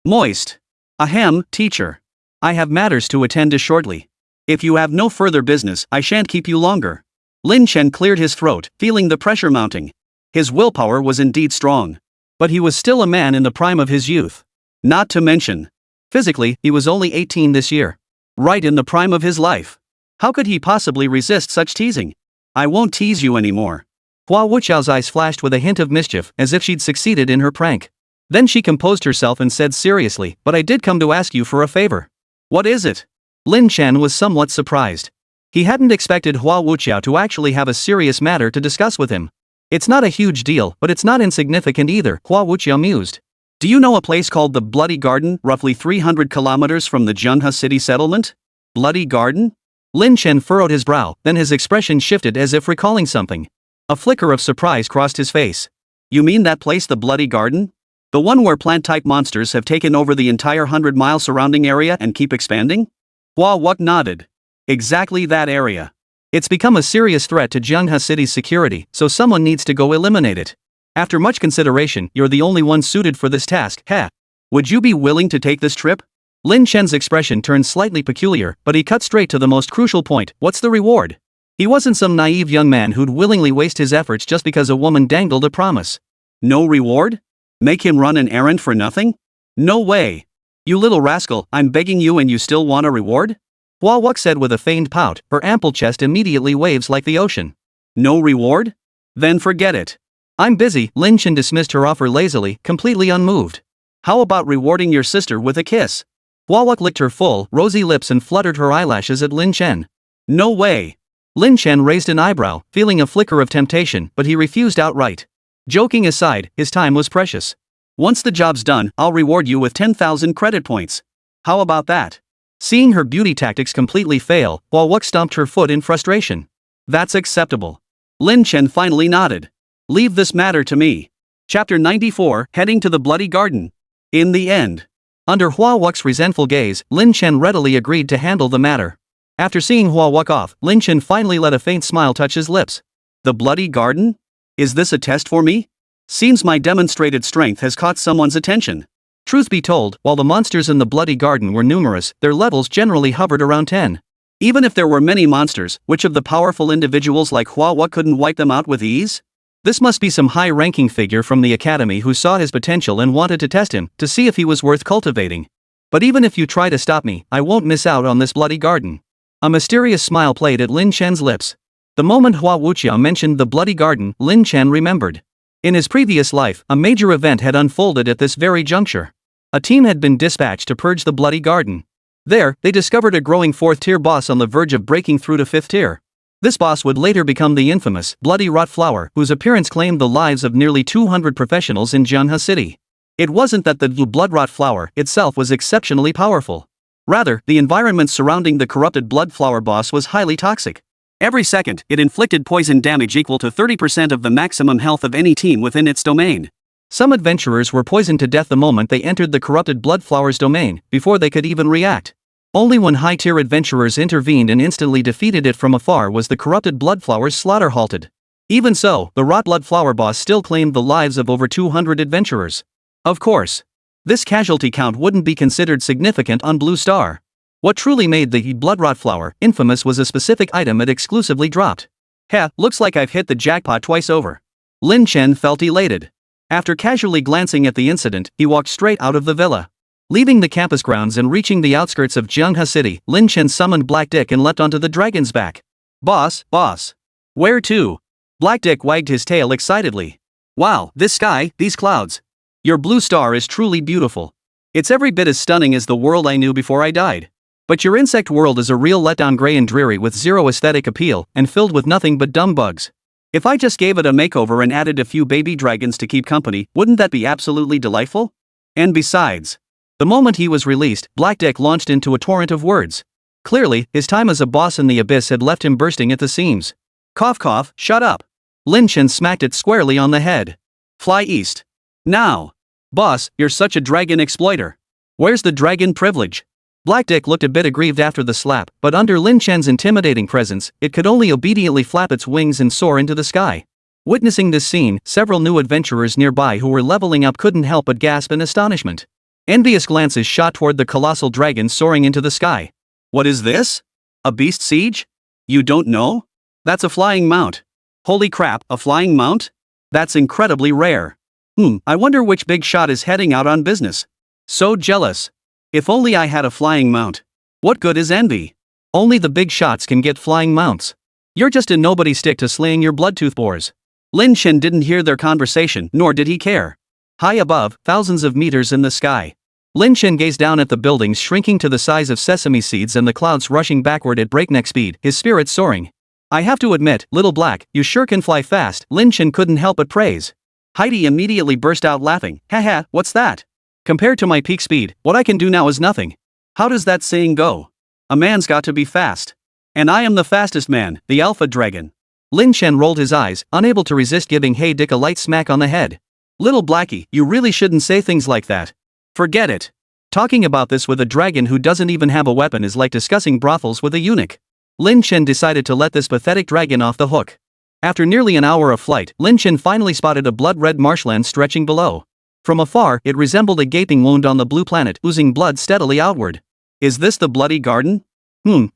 Moist. Ahem, teacher. I have matters to attend to shortly. If you have no further business, I shan't keep you longer. Lin Chen cleared his throat, feeling the pressure mounting. His willpower was indeed strong. But he was still a man in the prime of his youth. Not to mention, physically, he was only 18 this year. Right in the prime of his life. How could he possibly resist such teasing? I won't tease you anymore. Hua Wuqiao's eyes flashed with a hint of mischief, as if she'd succeeded in her prank. Then she composed herself and said seriously, but I did come to ask you for a favor. What is it? Lin Chen was somewhat surprised. He hadn't expected Hua Wuqiao to actually have a serious matter to discuss with him. It's not a huge deal, but it's not insignificant either, Hua Wuqiao mused. Do you know a place called the Bloody Garden, roughly 300 kilometers from the Zhenghe city settlement? Bloody Garden? Lin Chen furrowed his brow, then his expression shifted as if recalling something. A flicker of surprise crossed his face. You mean that place, the Bloody Garden? The one where plant-type monsters have taken over the entire 100-mile surrounding area and keep expanding? Hua Wuqiao nodded. Exactly that area. It's become a serious threat to Zhenghe city's security, so someone needs to go eliminate it. After much consideration, you're the only one suited for this task, heh? Would you be willing to take this trip? Lin Chen's expression turned slightly peculiar, but he cut straight to the most crucial point. What's the reward? He wasn't some naive young man who'd willingly waste his efforts just because a woman dangled a promise. No reward? Make him run an errand for nothing? No way. You little rascal, I'm begging you and you still want a reward? Hua Wuqiao said with a feigned pout, her ample chest immediately waves like the ocean. No reward? Then forget it. I'm busy, Lin Chen dismissed her offer lazily, completely unmoved. How about rewarding your sister with a kiss? Hua Wuqiao licked her full, rosy lips and fluttered her eyelashes at Lin Chen. No way. Lin Chen raised an eyebrow, feeling a flicker of temptation, but he refused outright. Joking aside, his time was precious. Once the job's done, I'll reward you with 10,000 credit points. How about that? Seeing her beauty tactics completely fail, Hua Wuqiao stomped her foot in frustration. That's acceptable. Lin Chen finally nodded. Leave this matter to me. Chapter 94, Heading to the Bloody Garden. In the end. Under Hua Wuqiao's resentful gaze, Lin Chen readily agreed to handle the matter. After seeing Hua Wuqiao off, Lin Chen finally let a faint smile touch his lips. The Bloody Garden? Is this a test for me? Seems my demonstrated strength has caught someone's attention. Truth be told, while the monsters in the Bloody Garden were numerous, their levels generally hovered around 10. Even if there were many monsters, which of the powerful individuals like Hua Wuqiao couldn't wipe them out with ease? This must be some high-ranking figure from the academy who saw his potential and wanted to test him, to see if he was worth cultivating. But even if you try to stop me, I won't miss out on this Bloody Garden. A mysterious smile played at Lin Chen's lips. The moment Hua Wuqiao mentioned the Bloody Garden, Lin Chen remembered. In his previous life, a major event had unfolded at this very juncture. A team had been dispatched to purge the Bloody Garden. There, they discovered a growing 4th-tier boss on the verge of breaking through to 5th tier. This boss would later become the infamous Bloody Rot Flower, whose appearance claimed the lives of nearly 200 professionals in Zhenghe City. It wasn't that the Blood Rot Flower itself was exceptionally powerful. Rather, the environment surrounding the corrupted Blood Flower boss was highly toxic. Every second, it inflicted poison damage equal to 30% of the maximum health of any team within its domain. Some adventurers were poisoned to death the moment they entered the corrupted Blood Flower's domain, before they could even react. Only when high-tier adventurers intervened and instantly defeated it from afar was the corrupted Blood Flower's slaughter halted. Even so, the Rot Blood Flower boss still claimed the lives of over 200 adventurers. Of course, this casualty count wouldn't be considered significant on Blue Star. What truly made the Blood Rot Flower infamous was a specific item it exclusively dropped. Heh, looks like I've hit the jackpot twice over. Lin Chen felt elated. After casually glancing at the incident, he walked straight out of the villa. Leaving the campus grounds and reaching the outskirts of Zhenghe City, Lin Chen summoned Black Dick and leapt onto the dragon's back. Boss. Where to? Black Dick wagged his tail excitedly. Wow, this sky, these clouds. Your Blue Star is truly beautiful. It's every bit as stunning as the world I knew before I died. But your insect world is a real letdown, gray and dreary with zero aesthetic appeal, and filled with nothing but dumb bugs. If I just gave it a makeover and added a few baby dragons to keep company, wouldn't that be absolutely delightful? And besides, the moment he was released, Blackdick launched into a torrent of words. Clearly, his time as a boss in the abyss had left him bursting at the seams. Cough cough, shut up. Lin Chen smacked it squarely on the head. Fly east. Now. Boss, you're such a dragon exploiter. Where's the dragon privilege? Blackdick looked a bit aggrieved after the slap, but under Lin Chen's intimidating presence, it could only obediently flap its wings and soar into the sky. Witnessing this scene, several new adventurers nearby who were leveling up couldn't help but gasp in astonishment. Envious glances shot toward the colossal dragon soaring into the sky. What is this? A beast siege? You don't know? That's a flying mount. Holy crap, a flying mount? That's incredibly rare. I wonder which big shot is heading out on business. So jealous. If only I had a flying mount. What good is envy? Only the big shots can get flying mounts. You're just a nobody stick to slaying your Bloodtooth Boars. Lin Chen didn't hear their conversation, nor did he care. High above, thousands of meters in the sky, Lin Chen gazed down at the buildings shrinking to the size of sesame seeds and the clouds rushing backward at breakneck speed, his spirits soaring. I have to admit, Little Black, you sure can fly fast, Lin Chen couldn't help but praise. Heidi immediately burst out laughing. Haha, what's that? Compared to my peak speed, what I can do now is nothing. How does that saying go? A man's got to be fast. And I am the fastest man, the Alpha Dragon. Lin Chen rolled his eyes, unable to resist giving Hey Dick a light smack on the head. Little Blackie, you really shouldn't say things like that. Forget it. Talking about this with a dragon who doesn't even have a weapon is like discussing brothels with a eunuch. Lin Chen decided to let this pathetic dragon off the hook. After nearly an hour of flight, Lin Chen finally spotted a blood-red marshland stretching below. From afar, it resembled a gaping wound on the blue planet, oozing blood steadily outward. Is this the Bloody Garden?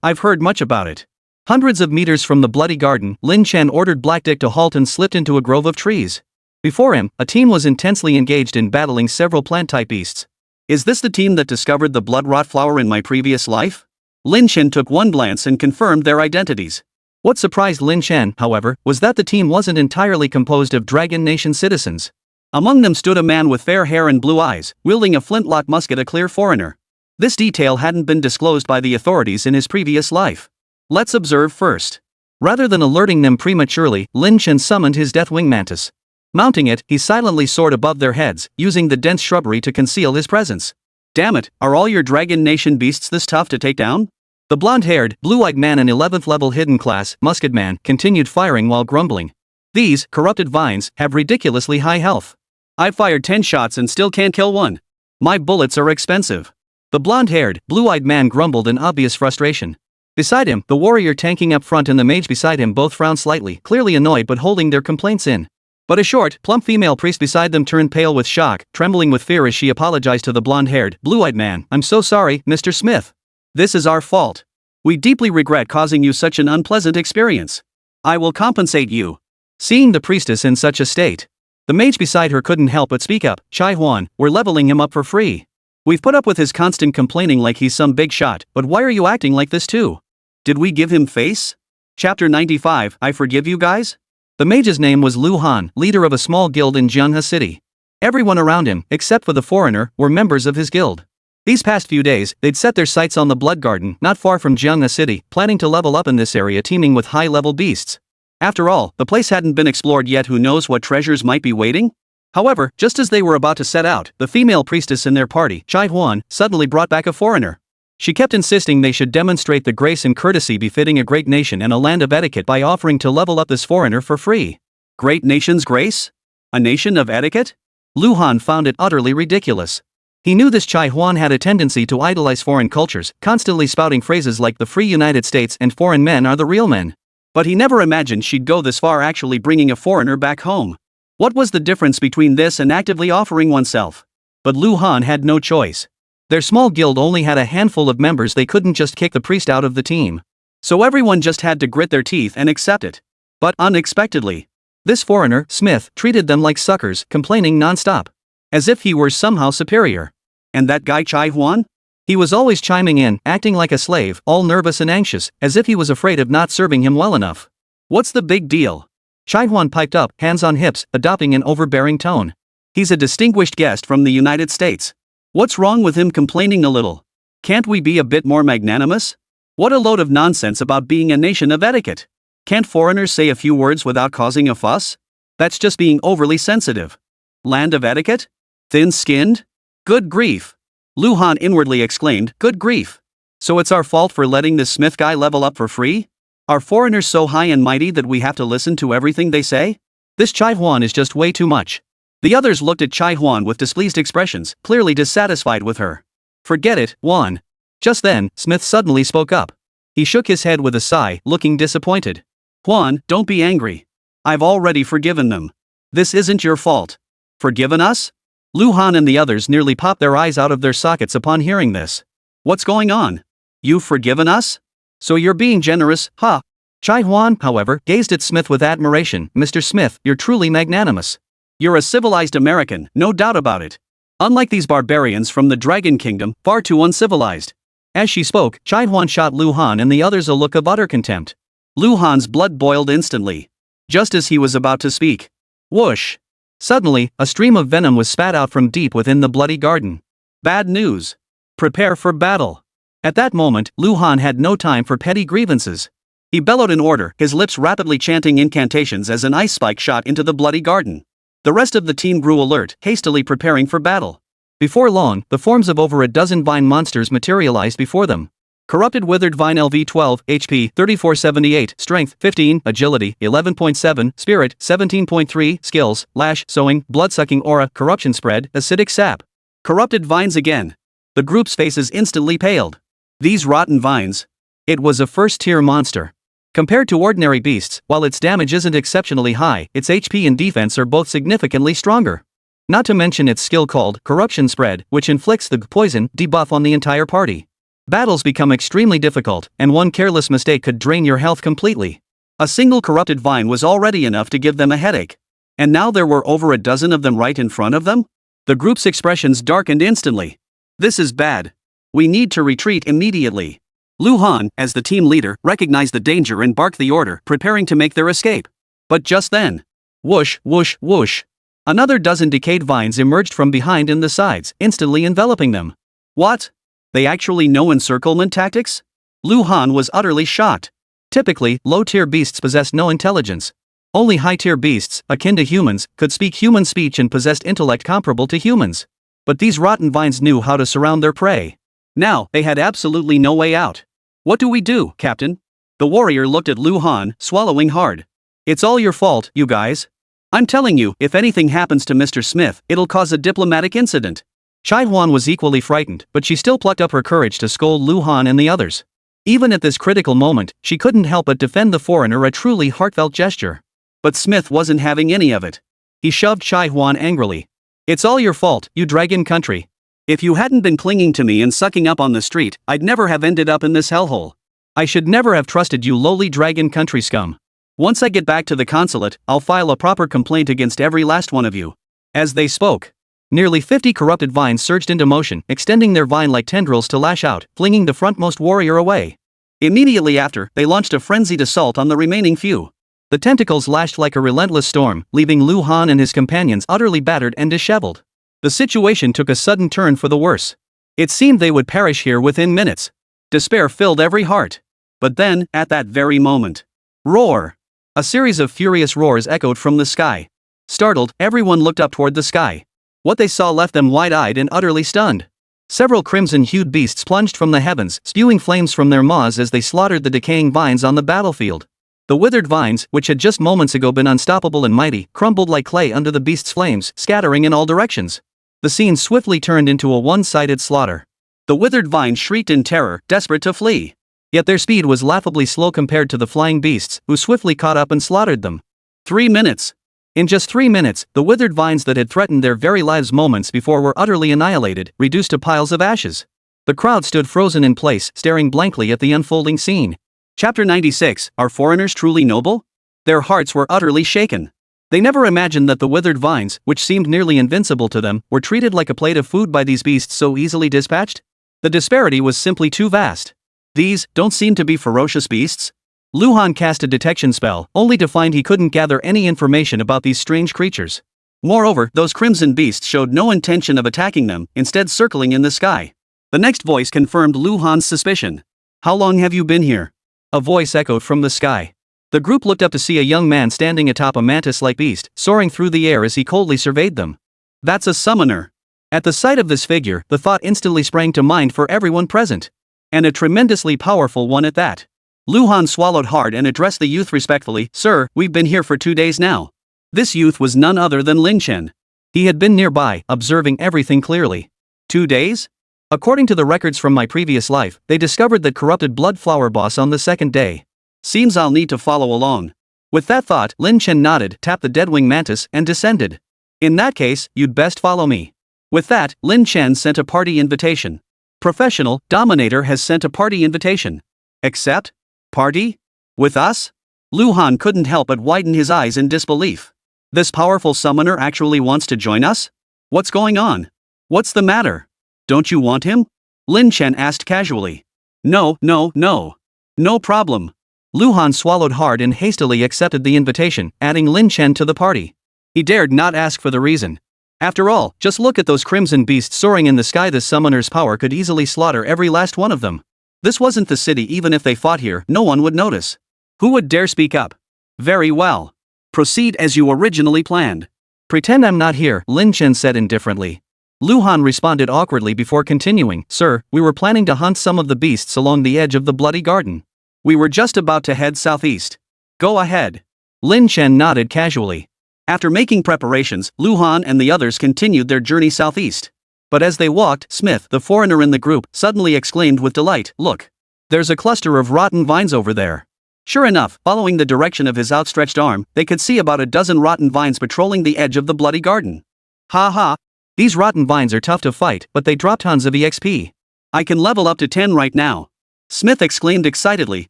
I've heard much about it. Hundreds of meters from the Bloody Garden, Lin Chen ordered Blackdick to halt and slipped into a grove of trees. Before him, a team was intensely engaged in battling several plant-type beasts. Is this the team that discovered the blood-rot flower in my previous life? Lin Chen took one glance and confirmed their identities. What surprised Lin Chen, however, was that the team wasn't entirely composed of Dragon Nation citizens. Among them stood a man with fair hair and blue eyes, wielding a flintlock musket, a clear foreigner. This detail hadn't been disclosed by the authorities in his previous life. Let's observe first. Rather than alerting them prematurely, Lin Chen summoned his Deathwing Mantis. Mounting it, he silently soared above their heads, using the dense shrubbery to conceal his presence. Damn it, are all your Dragon Nation beasts this tough to take down? The blonde-haired, blue-eyed man in 11th level hidden class, Musketman, continued firing while grumbling. These corrupted vines have ridiculously high health. I've fired 10 shots and still can't kill one. My bullets are expensive. The blonde-haired, blue-eyed man grumbled in obvious frustration. Beside him, the warrior tanking up front and the mage beside him both frowned slightly, clearly annoyed but holding their complaints in. But a short, plump female priest beside them turned pale with shock, trembling with fear as she apologized to the blonde-haired, blue-eyed man. I'm so sorry, Mr. Smith. This is our fault. We deeply regret causing you such an unpleasant experience. I will compensate you. Seeing the priestess in such a state, the mage beside her couldn't help but speak up. Chai Huan, we're leveling him up for free. We've put up with his constant complaining like he's some big shot, but why are you acting like this too? Did we give him face? Chapter 95, I forgive you guys? The mage's name was Liu Han, leader of a small guild in Jianghe City. Everyone around him, except for the foreigner, were members of his guild. These past few days, they'd set their sights on the Blood Garden, not far from Jianghe City, planning to level up in this area teeming with high-level beasts. After all, the place hadn't been explored yet, who knows what treasures might be waiting? However, just as they were about to set out, the female priestess in their party, Chai Huan, suddenly brought back a foreigner. She kept insisting they should demonstrate the grace and courtesy befitting a great nation and a land of etiquette by offering to level up this foreigner for free. Great nation's grace? A nation of etiquette? Liu Han found it utterly ridiculous. He knew this Chai Huan had a tendency to idolize foreign cultures, constantly spouting phrases like the free United States and foreign men are the real men. But he never imagined she'd go this far, actually bringing a foreigner back home. What was the difference between this and actively offering oneself? But Liu Han had no choice. Their small guild only had a handful of members, they couldn't just kick the priest out of the team. So everyone just had to grit their teeth and accept it. But unexpectedly, this foreigner, Smith, treated them like suckers, complaining non-stop. As if he were somehow superior. And that guy Chai Huan? He was always chiming in, acting like a slave, all nervous and anxious, as if he was afraid of not serving him well enough. What's the big deal? Chai Huan piped up, hands on hips, adopting an overbearing tone. He's a distinguished guest from the United States. What's wrong with him complaining a little? Can't we be a bit more magnanimous? What a load of nonsense about being a nation of etiquette. Can't foreigners say a few words without causing a fuss? That's just being overly sensitive. Land of etiquette? Thin-skinned? Good grief. Lu Han inwardly exclaimed, good grief. So it's our fault for letting this Smith guy level up for free? Are foreigners so high and mighty that we have to listen to everything they say? This Chai Huan is just way too much. The others looked at Chai Huan with displeased expressions, clearly dissatisfied with her. Forget it, Huan. Just then, Smith suddenly spoke up. He shook his head with a sigh, looking disappointed. Huan, don't be angry. I've already forgiven them. This isn't your fault. Forgiven us? Lu Han and the others nearly popped their eyes out of their sockets upon hearing this. What's going on? You've forgiven us? So you're being generous, huh? Chai Huan, however, gazed at Smith with admiration. Mr. Smith, you're truly magnanimous. You're a civilized American, no doubt about it. Unlike these barbarians from the Dragon Kingdom, far too uncivilized. As she spoke, Chai Huan shot Lu Han and the others a look of utter contempt. Lu Han's blood boiled instantly. Just as he was about to speak. Whoosh! Suddenly, a stream of venom was spat out from deep within the bloody garden. Bad news. Prepare for battle. At that moment, Lu Han had no time for petty grievances. He bellowed an order, his lips rapidly chanting incantations as an ice spike shot into the bloody garden. The rest of the team grew alert, hastily preparing for battle. Before long, the forms of over a dozen vine monsters materialized before them. Corrupted Withered Vine LV12, HP 3478, Strength 15, Agility 11.7, Spirit 17.3, Skills, Lash, Sowing, Bloodsucking Aura, Corruption Spread, Acidic Sap. Corrupted Vines again. The group's faces instantly paled. These rotten vines. It was a first-tier monster. Compared to ordinary beasts, while its damage isn't exceptionally high, its HP and defense are both significantly stronger. Not to mention its skill called Corruption Spread, which inflicts the poison debuff on the entire party. Battles become extremely difficult, and one careless mistake could drain your health completely. A single corrupted vine was already enough to give them a headache. And now there were over a dozen of them right in front of them? The group's expressions darkened instantly. This is bad. We need to retreat immediately. Lu Han, as the team leader, recognized the danger and barked the order, preparing to make their escape. But just then, whoosh, whoosh, whoosh. Another dozen decayed vines emerged from behind in the sides, instantly enveloping them. What? They actually know encirclement tactics? Lu Han was utterly shocked. Typically, low-tier beasts possessed no intelligence. Only high-tier beasts, akin to humans, could speak human speech and possessed intellect comparable to humans. But these rotten vines knew how to surround their prey. Now, they had absolutely no way out. What do we do, Captain? The warrior looked at Lu Han, swallowing hard. It's all your fault, you guys. I'm telling you, if anything happens to Mr. Smith, it'll cause a diplomatic incident. Chai Huan was equally frightened, but she still plucked up her courage to scold Lu Han and the others. Even at this critical moment, she couldn't help but defend the foreigner, a truly heartfelt gesture. But Smith wasn't having any of it. He shoved Chai Huan angrily. It's all your fault, you dragon country. If you hadn't been clinging to me and sucking up on the street, I'd never have ended up in this hellhole. I should never have trusted you lowly dragon country scum. Once I get back to the consulate, I'll file a proper complaint against every last one of you. As they spoke, nearly 50 corrupted vines surged into motion, extending their vine-like tendrils to lash out, flinging the frontmost warrior away. Immediately after, they launched a frenzied assault on the remaining few. The tentacles lashed like a relentless storm, leaving Lu Han and his companions utterly battered and disheveled. The situation took a sudden turn for the worse. It seemed they would perish here within minutes. Despair filled every heart. But then, at that very moment, roar! A series of furious roars echoed from the sky. Startled, everyone looked up toward the sky. What they saw left them wide-eyed and utterly stunned. Several crimson-hued beasts plunged from the heavens, spewing flames from their maws as they slaughtered the decaying vines on the battlefield. The withered vines, which had just moments ago been unstoppable and mighty, crumbled like clay under the beasts' flames, scattering in all directions. The scene swiftly turned into a one-sided slaughter. The withered vines shrieked in terror, desperate to flee. Yet their speed was laughably slow compared to the flying beasts, who swiftly caught up and slaughtered them. 3 minutes. In just 3 minutes, the withered vines that had threatened their very lives moments before were utterly annihilated, reduced to piles of ashes. The crowd stood frozen in place, staring blankly at the unfolding scene. Chapter 96, Are Foreigners Truly Noble? Their hearts were utterly shaken. They never imagined that the withered vines, which seemed nearly invincible to them, were treated like a plate of food by these beasts so easily dispatched. The disparity was simply too vast. These don't seem to be ferocious beasts? Lu Han cast a detection spell, only to find he couldn't gather any information about these strange creatures. Moreover, those crimson beasts showed no intention of attacking them, instead circling in the sky. The next voice confirmed Lu Han's suspicion. How long have you been here? A voice echoed from the sky. The group looked up to see a young man standing atop a mantis-like beast, soaring through the air as he coldly surveyed them. That's a summoner. At the sight of this figure, the thought instantly sprang to mind for everyone present. And a tremendously powerful one at that. Lu Han swallowed hard and addressed the youth respectfully. Sir, we've been here for 2 days now. This youth was none other than Lin Chen. He had been nearby, observing everything clearly. 2 days? According to the records from my previous life, they discovered that corrupted blood flower boss on the 2nd day. Seems I'll need to follow along. With that thought, Lin Chen nodded, tapped the deadwing mantis, and descended. In that case, you'd best follow me. With that, Lin Chen sent a party invitation. Professional, Dominator has sent a party invitation. Accept? Party? With us? Lu Han couldn't help but widen his eyes in disbelief. This powerful summoner actually wants to join us? What's going on? What's the matter? Don't you want him? Lin Chen asked casually. No. No problem. Lu Han swallowed hard and hastily accepted the invitation, adding Lin Chen to the party. He dared not ask for the reason. After all, just look at those crimson beasts soaring in the sky. This summoner's power could easily slaughter every last one of them. This wasn't the city. Even if they fought here, no one would notice. Who would dare speak up? Very well. Proceed as you originally planned. Pretend I'm not here, Lin Chen said indifferently. Lu Han responded awkwardly before continuing. Sir, we were planning to hunt some of the beasts along the edge of the Bloody Garden. We were just about to head southeast. Go ahead. Lin Chen nodded casually. After making preparations, Lu Han and the others continued their journey southeast. But as they walked, Smith, the foreigner in the group, suddenly exclaimed with delight, Look! There's a cluster of rotten vines over there. Sure enough, following the direction of his outstretched arm, they could see about a dozen rotten vines patrolling the edge of the Bloody Garden. Ha ha! These rotten vines are tough to fight, but they drop tons of EXP. I can level up to 10 right now. Smith exclaimed excitedly,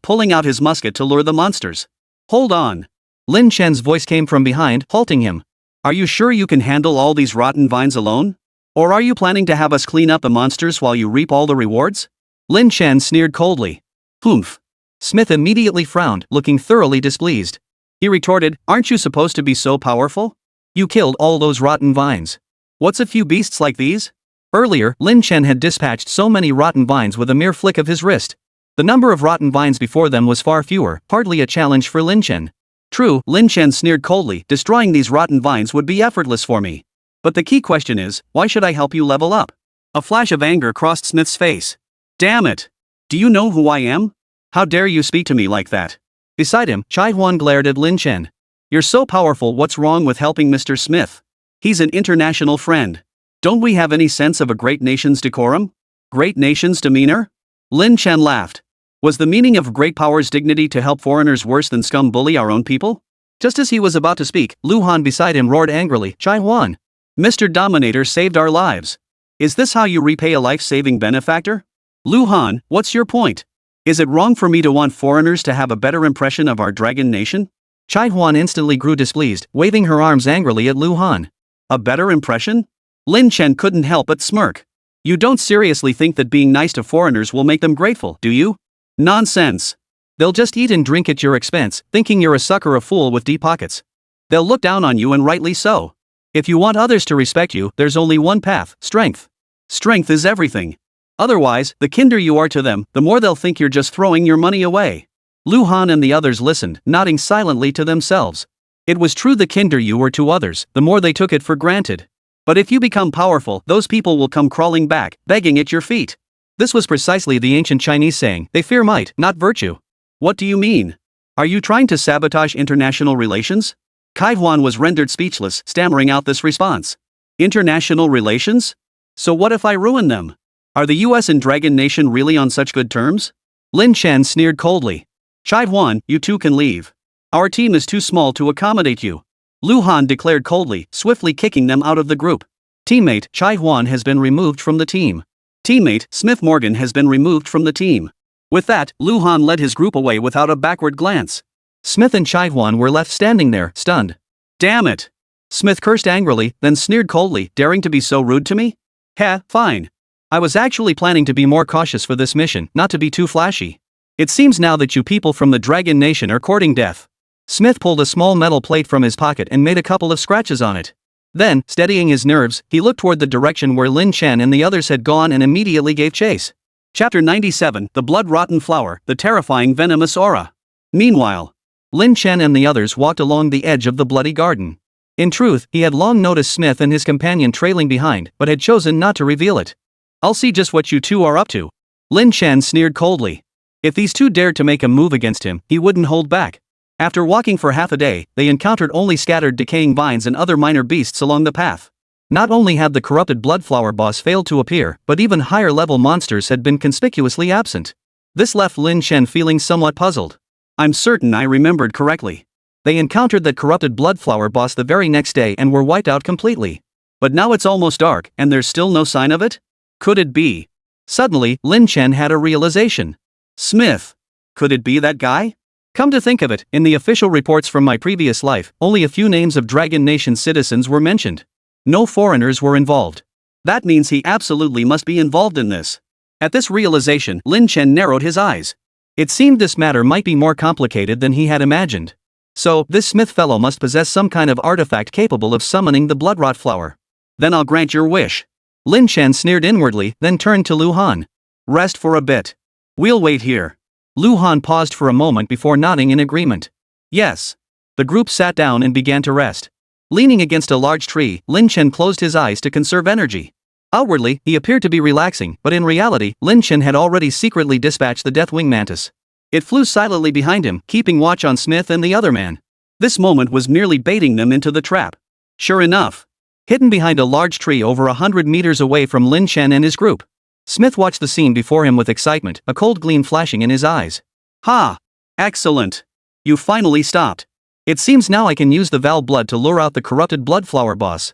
pulling out his musket to lure the monsters. Hold on. Lin Chen's voice came from behind, halting him. Are you sure you can handle all these rotten vines alone? Or are you planning to have us clean up the monsters while you reap all the rewards? Lin Chen sneered coldly. Humph. Smith immediately frowned, looking thoroughly displeased. He retorted, Aren't you supposed to be so powerful? You killed all those rotten vines. What's a few beasts like these? Earlier, Lin Chen had dispatched so many rotten vines with a mere flick of his wrist. The number of rotten vines before them was far fewer, hardly a challenge for Lin Chen. True, Lin Chen sneered coldly, destroying these rotten vines would be effortless for me. But the key question is, why should I help you level up? A flash of anger crossed Smith's face. Damn it! Do you know who I am? How dare you speak to me like that? Beside him, Chai Huan glared at Lin Chen. You're so powerful, what's wrong with helping Mr. Smith? He's an international friend. Don't we have any sense of a great nation's decorum? Great nation's demeanor? Lin Chen laughed. Was the meaning of great power's dignity to help foreigners worse than scum bully our own people? Just as he was about to speak, Lu Han beside him roared angrily, Chai Huan. Mr. Dominator saved our lives. Is this how you repay a life-saving benefactor? Lu Han, what's your point? Is it wrong for me to want foreigners to have a better impression of our dragon nation? Chai Huan instantly grew displeased, waving her arms angrily at Lu Han. A better impression? Lin Chen couldn't help but smirk. You don't seriously think that being nice to foreigners will make them grateful, do you? Nonsense. They'll just eat and drink at your expense, thinking you're a sucker, a fool with deep pockets. They'll look down on you, and rightly so. If you want others to respect you, there's only one path, strength. Strength is everything. Otherwise, the kinder you are to them, the more they'll think you're just throwing your money away. Lu Han and the others listened, nodding silently to themselves. It was true, the kinder you were to others, the more they took it for granted. But if you become powerful, those people will come crawling back, begging at your feet. This was precisely the ancient Chinese saying, they fear might, not virtue. What do you mean? Are you trying to sabotage international relations? Kai Huan was rendered speechless, stammering out this response. International relations? So what if I ruin them? Are the US and Dragon Nation really on such good terms? Lin Chen sneered coldly. Chai Huan, you two can leave. Our team is too small to accommodate you. Lu Han declared coldly, swiftly kicking them out of the group. Teammate, Chai Huan has been removed from the team. Teammate, Smith Morgan has been removed from the team. With that, Lu Han led his group away without a backward glance. Smith and Chai Huan were left standing there, stunned. Damn it! Smith cursed angrily, then sneered coldly, daring to be so rude to me? Heh, fine. I was actually planning to be more cautious for this mission, not to be too flashy. It seems now that you people from the Dragon Nation are courting death. Smith pulled a small metal plate from his pocket and made a couple of scratches on it. Then, steadying his nerves, he looked toward the direction where Lin Chen and the others had gone and immediately gave chase. Chapter 97, The Blood-Rotten Flower, The Terrifying Venomous Aura. Meanwhile, Lin Chen and the others walked along the edge of the bloody garden. In truth, he had long noticed Smith and his companion trailing behind, but had chosen not to reveal it. "I'll see just what you two are up to." Lin Chen sneered coldly. If these two dared to make a move against him, he wouldn't hold back. After walking for half a day, they encountered only scattered decaying vines and other minor beasts along the path. Not only had the corrupted bloodflower boss failed to appear, but even higher-level monsters had been conspicuously absent. This left Lin Chen feeling somewhat puzzled. "I'm certain I remembered correctly. They encountered that corrupted bloodflower boss the very next day and were wiped out completely. But now it's almost dark, and there's still no sign of it? Could it be?" Suddenly, Lin Chen had a realization. Smith. Could it be that guy? Come to think of it, in the official reports from my previous life, only a few names of Dragon Nation citizens were mentioned. No foreigners were involved. That means he absolutely must be involved in this. At this realization, Lin Chen narrowed his eyes. It seemed this matter might be more complicated than he had imagined. So, this Smith fellow must possess some kind of artifact capable of summoning the bloodrot flower. Then I'll grant your wish. Lin Chen sneered inwardly, then turned to Lu Han. Rest for a bit. We'll wait here. Lu Han paused for a moment before nodding in agreement. Yes. The group sat down and began to rest. Leaning against a large tree, Lin Chen closed his eyes to conserve energy. Outwardly, he appeared to be relaxing, but in reality, Lin Chen had already secretly dispatched the Deathwing Mantis. It flew silently behind him, keeping watch on Smith and the other man. This moment was merely baiting them into the trap. Sure enough. Hidden behind a large tree over 100 meters away from Lin Chen and his group. Smith watched the scene before him with excitement, a cold gleam flashing in his eyes. Ha! Excellent! You finally stopped. It seems now I can use the Val blood to lure out the corrupted bloodflower boss.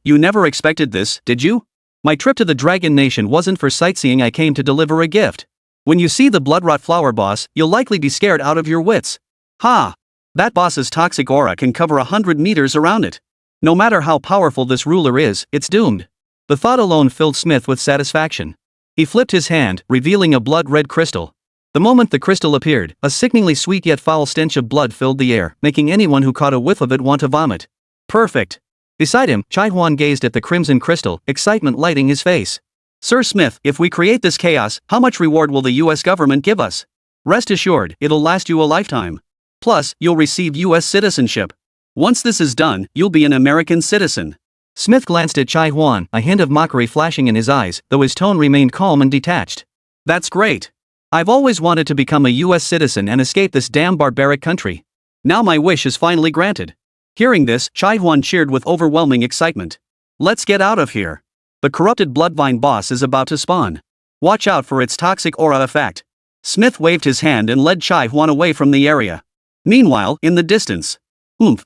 You never expected this, did you? My trip to the Dragon Nation wasn't for sightseeing, I came to deliver a gift. When you see the bloodrot flower boss, you'll likely be scared out of your wits. Ha! That boss's toxic aura can cover 100 meters around it. No matter how powerful this ruler is, it's doomed. The thought alone filled Smith with satisfaction. He flipped his hand, revealing a blood-red crystal. The moment the crystal appeared, a sickeningly sweet yet foul stench of blood filled the air, making anyone who caught a whiff of it want to vomit. Perfect. Beside him, Chai Huan gazed at the crimson crystal, excitement lighting his face. Sir Smith, if we create this chaos, how much reward will the US government give us? Rest assured, it'll last you a lifetime. Plus, you'll receive US citizenship. Once this is done, you'll be an American citizen. Smith glanced at Chai Huan, a hint of mockery flashing in his eyes, though his tone remained calm and detached. That's great. I've always wanted to become a US citizen and escape this damn barbaric country. Now my wish is finally granted. Hearing this, Chai Huan cheered with overwhelming excitement. Let's get out of here. The corrupted bloodvine boss is about to spawn. Watch out for its toxic aura effect. Smith waved his hand and led Chai Huan away from the area. Meanwhile, in the distance.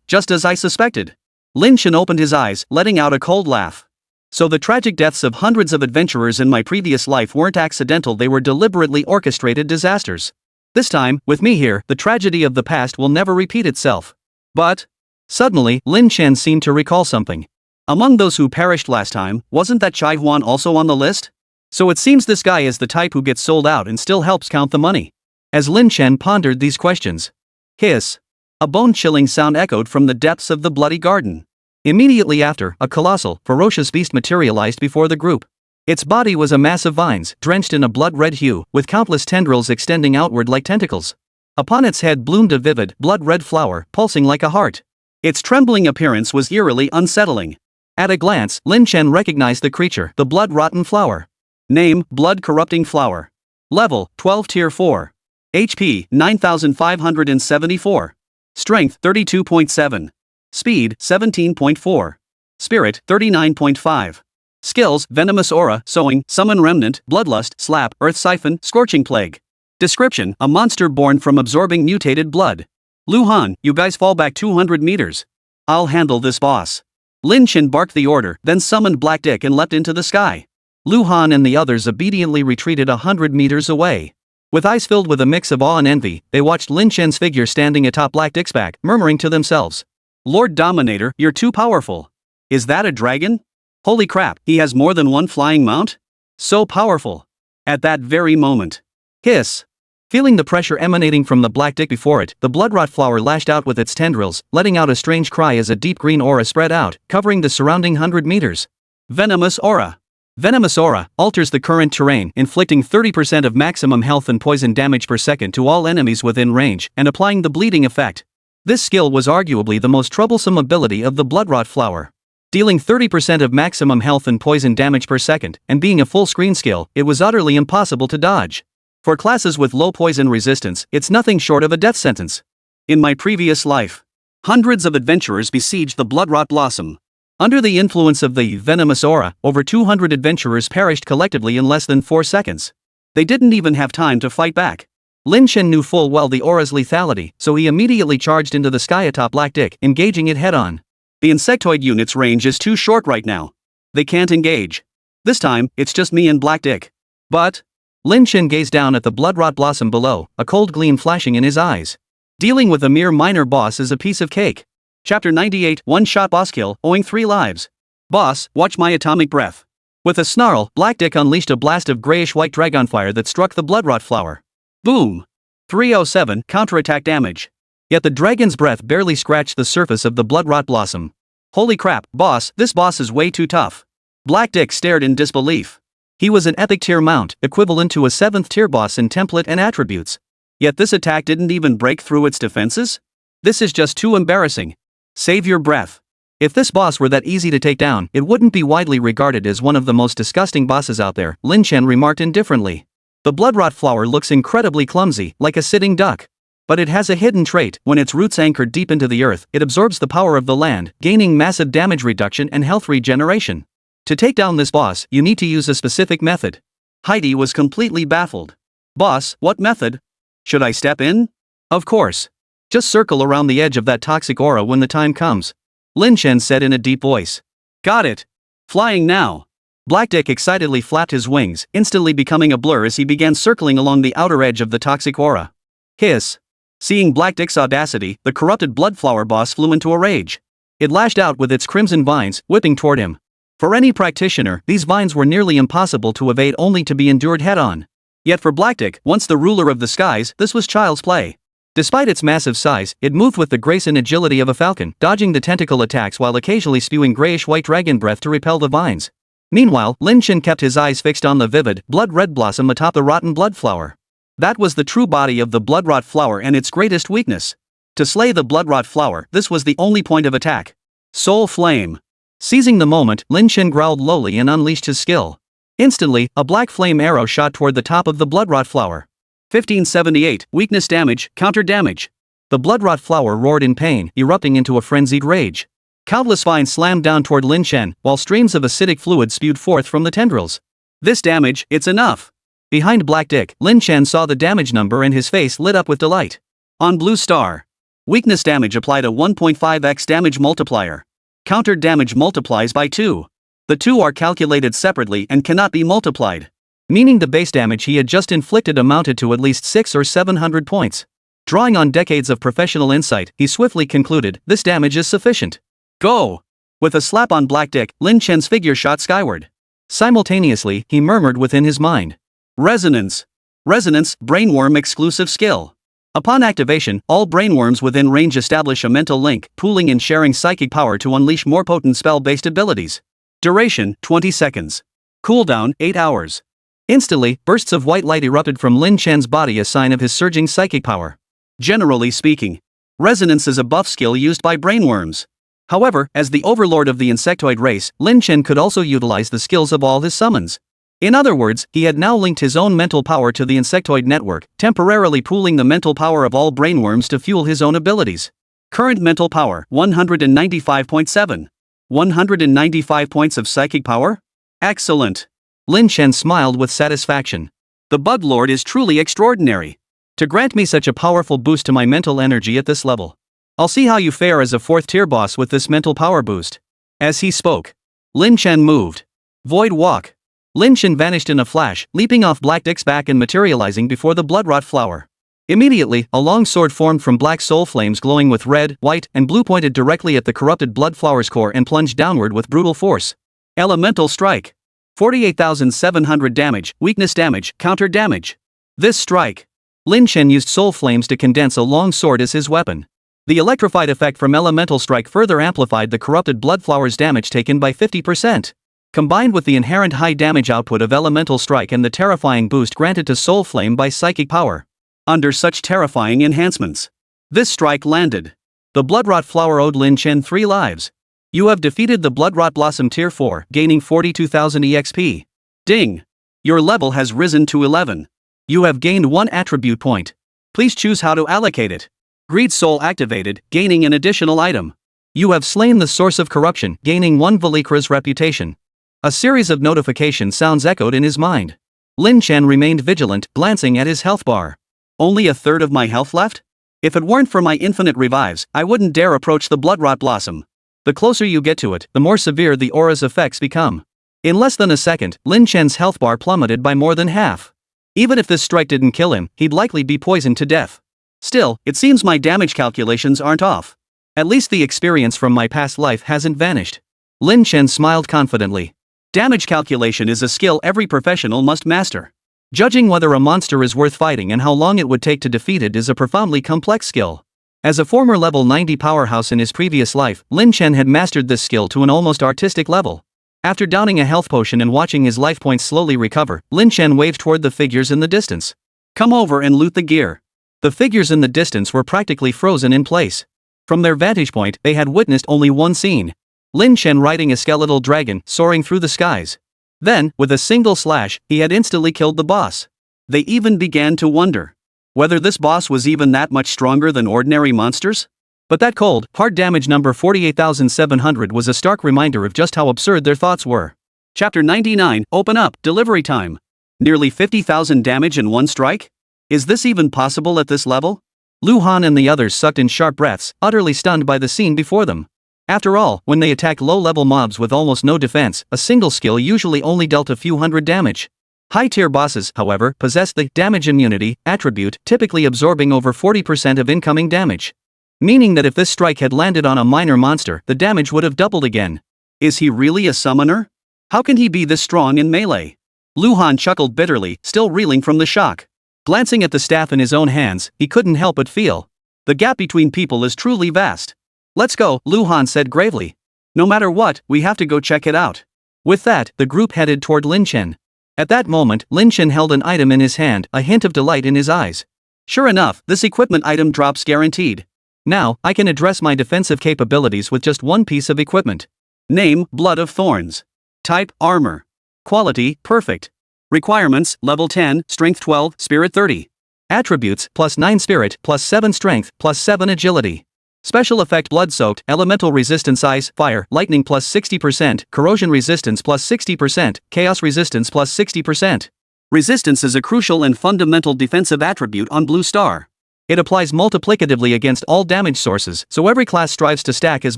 Just as I suspected. Lin Chen opened his eyes, letting out a cold laugh. So the tragic deaths of hundreds of adventurers in my previous life weren't accidental, they were deliberately orchestrated disasters. This time, with me here, the tragedy of the past will never repeat itself. But... Suddenly, Lin Chen seemed to recall something. Among those who perished last time, wasn't that Chai Huan also on the list? So it seems this guy is the type who gets sold out and still helps count the money. As Lin Chen pondered these questions. Hiss. A bone-chilling sound echoed from the depths of the bloody garden. Immediately after, a colossal, ferocious beast materialized before the group. Its body was a mass of vines, drenched in a blood-red hue, with countless tendrils extending outward like tentacles. Upon its head bloomed a vivid, blood-red flower, pulsing like a heart. Its trembling appearance was eerily unsettling. At a glance, Lin Chen recognized the creature, the blood-rotten flower. Name, blood-corrupting flower. Level, 12 Tier 4. HP, 9574. Strength, 32.7. Speed, 17.4. Spirit, 39.5. Skills, Venomous Aura, Sowing, Summon Remnant, Bloodlust, Slap, Earth Siphon, Scorching Plague. Description, a monster born from absorbing mutated blood. Lu Han, you guys fall back 200 meters. I'll handle this boss. Lin Chen barked the order, then summoned Black Dick and leapt into the sky. Lu Han and the others obediently retreated 100 meters away. With eyes filled with a mix of awe and envy, they watched Lin Chen's figure standing atop Black Dick's back, murmuring to themselves. Lord Dominator, you're too powerful. Is that a dragon? Holy crap, he has more than one flying mount? So powerful. At that very moment. Hiss. Feeling the pressure emanating from the Black Dick before it, the bloodrot flower lashed out with its tendrils, letting out a strange cry as a deep green aura spread out, covering the surrounding 100 meters. Venomous Aura. Venomous Aura alters the current terrain, inflicting 30% of maximum health and poison damage per second to all enemies within range and applying the bleeding effect. This skill was arguably the most troublesome ability of the Bloodrot Flower. Dealing 30% of maximum health and poison damage per second, and being a full screen skill, it was utterly impossible to dodge. For classes with low poison resistance, it's nothing short of a death sentence. In my previous life, hundreds of adventurers besieged the Bloodrot Blossom. Under the influence of the Venomous Aura, over 200 adventurers perished collectively in less than 4 seconds. They didn't even have time to fight back. Lin Chen knew full well the aura's lethality, so he immediately charged into the sky atop Black Dick, engaging it head-on. The insectoid unit's range is too short right now. They can't engage. This time, it's just me and Black Dick. But Lin Chen gazed down at the Bloodrot Blossom below, a cold gleam flashing in his eyes. Dealing with a mere minor boss is a piece of cake. Chapter 98, One-shot boss kill, owing 3 lives. Boss, watch my atomic breath. With a snarl, Black Dick unleashed a blast of grayish-white dragonfire that struck the Bloodrot Flower. Boom! 307 counterattack damage. Yet the dragon's breath barely scratched the surface of the Bloodrot Blossom. Holy crap, boss, this boss is way too tough. Black Dick stared in disbelief. He was an epic tier mount, equivalent to a 7th tier boss in template and attributes. Yet this attack didn't even break through its defenses? This is just too embarrassing. Save your breath. If this boss were that easy to take down, it wouldn't be widely regarded as one of the most disgusting bosses out there, Lin Chen remarked indifferently. The Bloodrot Flower looks incredibly clumsy, like a sitting duck. But it has a hidden trait: when its roots anchored deep into the earth, it absorbs the power of the land, gaining massive damage reduction and health regeneration. To take down this boss, you need to use a specific method. Heidi was completely baffled. Boss, what method? Should I step in? Of course. Just circle around the edge of that toxic aura when the time comes. Lin Chen said in a deep voice. Got it. Flying now. Black Dick excitedly flapped his wings, instantly becoming a blur as he began circling along the outer edge of the toxic aura. Hiss. Seeing Black Dick's audacity, the corrupted Bloodflower boss flew into a rage. It lashed out with its crimson vines, whipping toward him. For any practitioner, these vines were nearly impossible to evade, only to be endured head-on. Yet for Black Dick, once the ruler of the skies, this was child's play. Despite its massive size, it moved with the grace and agility of a falcon, dodging the tentacle attacks while occasionally spewing grayish-white dragon breath to repel the vines. Meanwhile, Lin Chen kept his eyes fixed on the vivid, blood-red blossom atop the rotten blood flower. That was the true body of the Bloodrot Flower and its greatest weakness. To slay the Bloodrot Flower, this was the only point of attack. Soul Flame. Seizing the moment, Lin Chen growled lowly and unleashed his skill. Instantly, a black flame arrow shot toward the top of the Bloodrot Flower. 1578, weakness damage, counter damage. The Bloodrot Flower roared in pain, erupting into a frenzied rage. Countless vines slammed down toward Lin Chen, while streams of acidic fluid spewed forth from the tendrils. This damage, it's enough. Behind Black Dick, Lin Chen saw the damage number and his face lit up with delight. On Blue Star. Weakness damage applied a 1.5x damage multiplier. Counter damage multiplies by 2. The two are calculated separately and cannot be multiplied. Meaning the base damage he had just inflicted amounted to at least 600 or 700 points. Drawing on decades of professional insight, he swiftly concluded, this damage is sufficient. Go! With a slap on Black Dick, Lin Chen's figure shot skyward. Simultaneously, he murmured within his mind. Resonance. Resonance, brainworm exclusive skill. Upon activation, all brainworms within range establish a mental link, pooling and sharing psychic power to unleash more potent spell-based abilities. Duration, 20 seconds. Cooldown, 8 hours. Instantly, bursts of white light erupted from Lin Chen's body, a sign of his surging psychic power. Generally speaking, resonance is a buff skill used by brainworms. However, as the overlord of the insectoid race, Lin Chen could also utilize the skills of all his summons. In other words, he had now linked his own mental power to the insectoid network, temporarily pooling the mental power of all brainworms to fuel his own abilities. Current mental power, 195.7. 195 points of psychic power? Excellent. Lin Chen smiled with satisfaction. The Bug Lord is truly extraordinary. To grant me such a powerful boost to my mental energy at this level. I'll see how you fare as a 4th tier boss with this mental power boost. As he spoke, Lin Chen moved. Void Walk. Lin Chen vanished in a flash, leaping off Black Dick's back and materializing before the Bloodrot Flower. Immediately, a long sword formed from black soul flames glowing with red, white, and blue pointed directly at the corrupted blood flower's core and plunged downward with brutal force. Elemental Strike. 48,700 damage, weakness damage, counter damage. This strike. Lin Chen used soul flames to condense a long sword as his weapon. The electrified effect from Elemental Strike further amplified the corrupted blood flower's damage taken by 50%. Combined with the inherent high damage output of Elemental Strike and the terrifying boost granted to Soul Flame by Psychic Power. Under such terrifying enhancements, this strike landed. The Bloodrot Flower owed Lin Chen 3 lives. You have defeated the Bloodrot Blossom Tier 4, gaining 42,000 EXP. Ding! Your level has risen to 11. You have gained 1 attribute point. Please choose how to allocate it. Greed Soul activated, gaining an additional item. You have slain the source of corruption, gaining 1 Velikra's reputation. A series of notification sounds echoed in his mind. Lin Chen remained vigilant, glancing at his health bar. Only a third of my health left? If it weren't for my infinite revives, I wouldn't dare approach the Bloodrot Blossom. The closer you get to it, the more severe the aura's effects become. In less than a second, Lin Chen's health bar plummeted by more than half. Even if this strike didn't kill him, he'd likely be poisoned to death. Still, it seems my damage calculations aren't off. At least the experience from my past life hasn't vanished. Lin Chen smiled confidently. Damage calculation is a skill every professional must master. Judging whether a monster is worth fighting and how long it would take to defeat it is a profoundly complex skill. As a former level 90 powerhouse in his previous life, Lin Chen had mastered this skill to an almost artistic level. After downing a health potion and watching his life points slowly recover, Lin Chen waved toward the figures in the distance. Come over and loot the gear. The figures in the distance were practically frozen in place. From their vantage point, they had witnessed only one scene. Lin Chen riding a skeletal dragon, soaring through the skies. Then, with a single slash, he had instantly killed the boss. They even began to wonder whether this boss was even that much stronger than ordinary monsters? But that cold, hard damage number 48,700 was a stark reminder of just how absurd their thoughts were. Chapter 99, Open Up, Delivery Time. Nearly 50,000 damage in one strike? Is this even possible at this level? Lu Han and the others sucked in sharp breaths, utterly stunned by the scene before them. After all, when they attack low-level mobs with almost no defense, a single skill usually only dealt a few hundred damage. High-tier bosses, however, possess the damage immunity attribute, typically absorbing over 40% of incoming damage. Meaning that if this strike had landed on a minor monster, the damage would have doubled again. Is he really a summoner? How can he be this strong in melee? Lu Han chuckled bitterly, still reeling from the shock. Glancing at the staff in his own hands, he couldn't help but feel the gap between people is truly vast. Let's go, Lu Han said gravely. No matter what, we have to go check it out. With that, the group headed toward Lin Chen. At that moment, Lin Chen held an item in his hand, a hint of delight in his eyes. Sure enough, this equipment item drops guaranteed. Now, I can address my defensive capabilities with just one piece of equipment. Name, Blood of Thorns. Type, Armor. Quality, Perfect. Requirements, Level 10, Strength 12, Spirit 30. Attributes, +9 Spirit, +7 Strength, +7 Agility. Special effect Blood-soaked, Elemental resistance Ice, Fire, Lightning +60%, Corrosion resistance +60%, Chaos resistance +60%. Resistance is a crucial and fundamental defensive attribute on Blue Star. It applies multiplicatively against all damage sources, so every class strives to stack as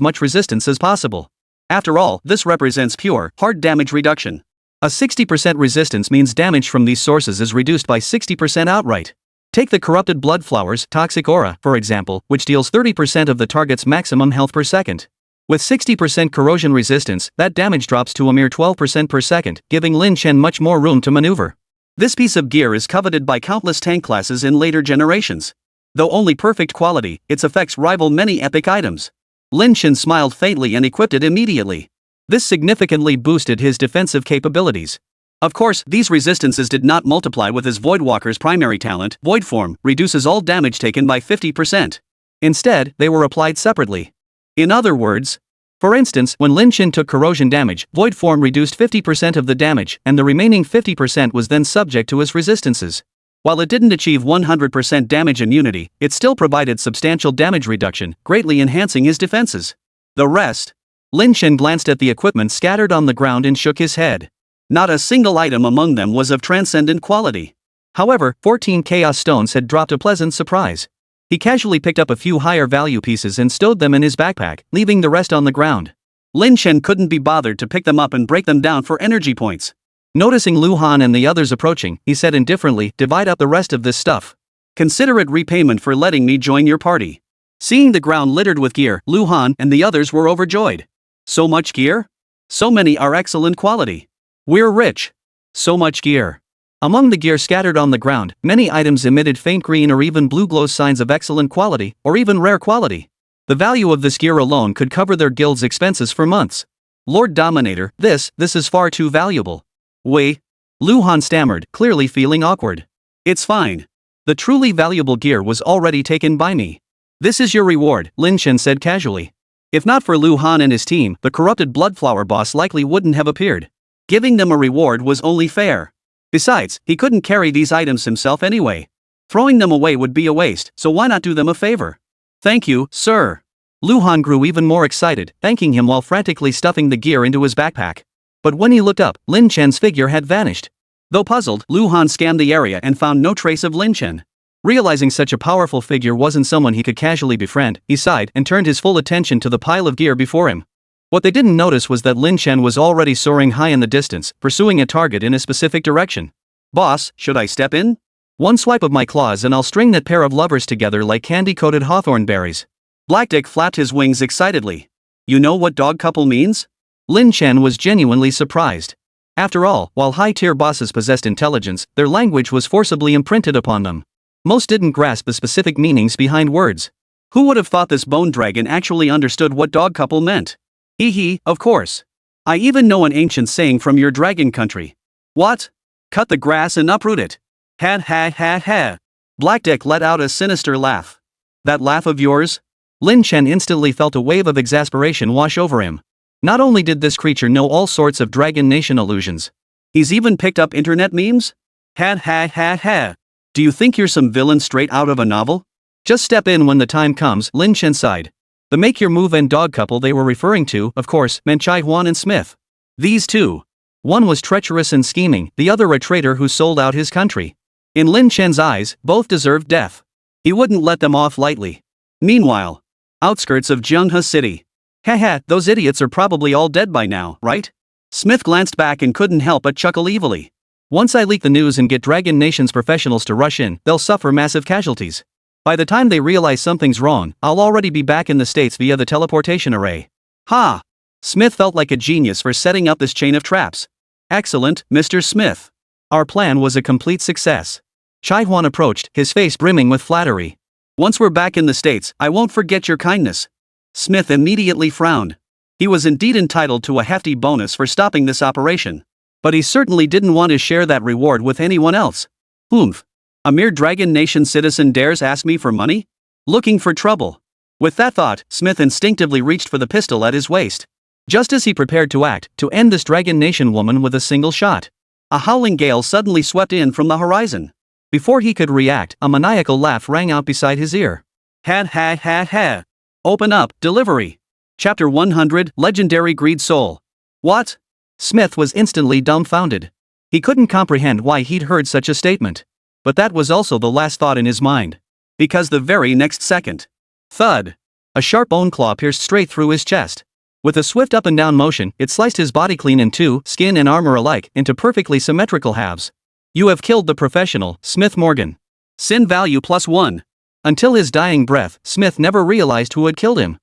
much resistance as possible. After all, this represents pure, hard damage reduction. A 60% resistance means damage from these sources is reduced by 60% outright. Take the Corrupted Blood Flowers, Toxic Aura, for example, which deals 30% of the target's maximum health per second. With 60% corrosion resistance, that damage drops to a mere 12% per second, giving Lin Chen much more room to maneuver. This piece of gear is coveted by countless tank classes in later generations. Though only perfect quality, its effects rival many epic items. Lin Chen smiled faintly and equipped it immediately. This significantly boosted his defensive capabilities. Of course, these resistances did not multiply with his Voidwalker's primary talent, Void Form, reduces all damage taken by 50%. Instead, they were applied separately. In other words, for instance, when Lin Chen took corrosion damage, Void Form reduced 50% of the damage, and the remaining 50% was then subject to his resistances. While it didn't achieve 100% damage immunity, it still provided substantial damage reduction, greatly enhancing his defenses. The rest? Lin Chen glanced at the equipment scattered on the ground and shook his head. Not a single item among them was of transcendent quality. However, 14 Chaos Stones had dropped a pleasant surprise. He casually picked up a few higher value pieces and stowed them in his backpack, leaving the rest on the ground. Lin Chen couldn't be bothered to pick them up and break them down for energy points. Noticing Lu Han and the others approaching, he said indifferently, "Divide up the rest of this stuff. Consider it repayment for letting me join your party." Seeing the ground littered with gear, Lu Han and the others were overjoyed. So much gear? So many are excellent quality. We're rich. So much gear. Among the gear scattered on the ground, many items emitted faint green or even blue glow signs of excellent quality, or even rare quality. The value of this gear alone could cover their guild's expenses for months. Lord Dominator, this is far too valuable. Wait. Lu Han stammered, clearly feeling awkward. It's fine. The truly valuable gear was already taken by me. This is your reward, Lin Chen said casually. If not for Lu Han and his team, the corrupted Bloodflower boss likely wouldn't have appeared. Giving them a reward was only fair. Besides, he couldn't carry these items himself anyway. Throwing them away would be a waste, so why not do them a favor? Thank you, sir. Lu Han grew even more excited, thanking him while frantically stuffing the gear into his backpack. But when he looked up, Lin Chen's figure had vanished. Though puzzled, Lu Han scanned the area and found no trace of Lin Chen. Realizing such a powerful figure wasn't someone he could casually befriend, he sighed and turned his full attention to the pile of gear before him. What they didn't notice was that Lin Chen was already soaring high in the distance, pursuing a target in a specific direction. Boss, should I step in? One swipe of my claws and I'll string that pair of lovers together like candy-coated hawthorn berries. Blackdick flapped his wings excitedly. You know what dog couple means? Lin Chen was genuinely surprised. After all, while high-tier bosses possessed intelligence, their language was forcibly imprinted upon them. Most didn't grasp the specific meanings behind words. Who would have thought this bone dragon actually understood what dog couple meant? Hee hee, of course. I even know an ancient saying from your dragon country. What? Cut the grass and uproot it. Ha ha ha ha. Blackdick let out a sinister laugh. That laugh of yours? Lin Chen instantly felt a wave of exasperation wash over him. Not only did this creature know all sorts of Dragon Nation allusions, he's even picked up internet memes? Ha ha ha ha. Do you think you're some villain straight out of a novel? Just step in when the time comes, Lin Chen sighed. The make your move and dog couple they were referring to, of course, meant Chai Huan and Smith. These two. One was treacherous and scheming, the other a traitor who sold out his country. In Lin Chen's eyes, both deserved death. He wouldn't let them off lightly. Meanwhile, outskirts of Zhenghe City. Haha, those idiots are probably all dead by now, right? Smith glanced back and couldn't help but chuckle evilly. Once I leak the news and get Dragon Nation's professionals to rush in, they'll suffer massive casualties. By the time they realize something's wrong, I'll already be back in the States via the teleportation array. Ha! Smith felt like a genius for setting up this chain of traps. Excellent, Mr. Smith. Our plan was a complete success. Chai Huan approached, his face brimming with flattery. Once we're back in the States, I won't forget your kindness. Smith immediately frowned. He was indeed entitled to a hefty bonus for stopping this operation. But he certainly didn't want to share that reward with anyone else. Oomph. A mere Dragon Nation citizen dares ask me for money? Looking for trouble. With that thought, Smith instinctively reached for the pistol at his waist. Just as he prepared to act, to end this Dragon Nation woman with a single shot, a howling gale suddenly swept in from the horizon. Before he could react, a maniacal laugh rang out beside his ear. Ha ha ha ha. Open up, delivery. Chapter 100, Legendary Greed Soul. What? Smith was instantly dumbfounded. He couldn't comprehend why he'd heard such a statement. But that was also the last thought in his mind. Because the very next second. Thud. A sharp bone claw pierced straight through his chest. With a swift up and down motion, it sliced his body clean in two, skin and armor alike, into perfectly symmetrical halves. You have killed the professional, Smith Morgan. Sin value +1. Until his dying breath, Smith never realized who had killed him.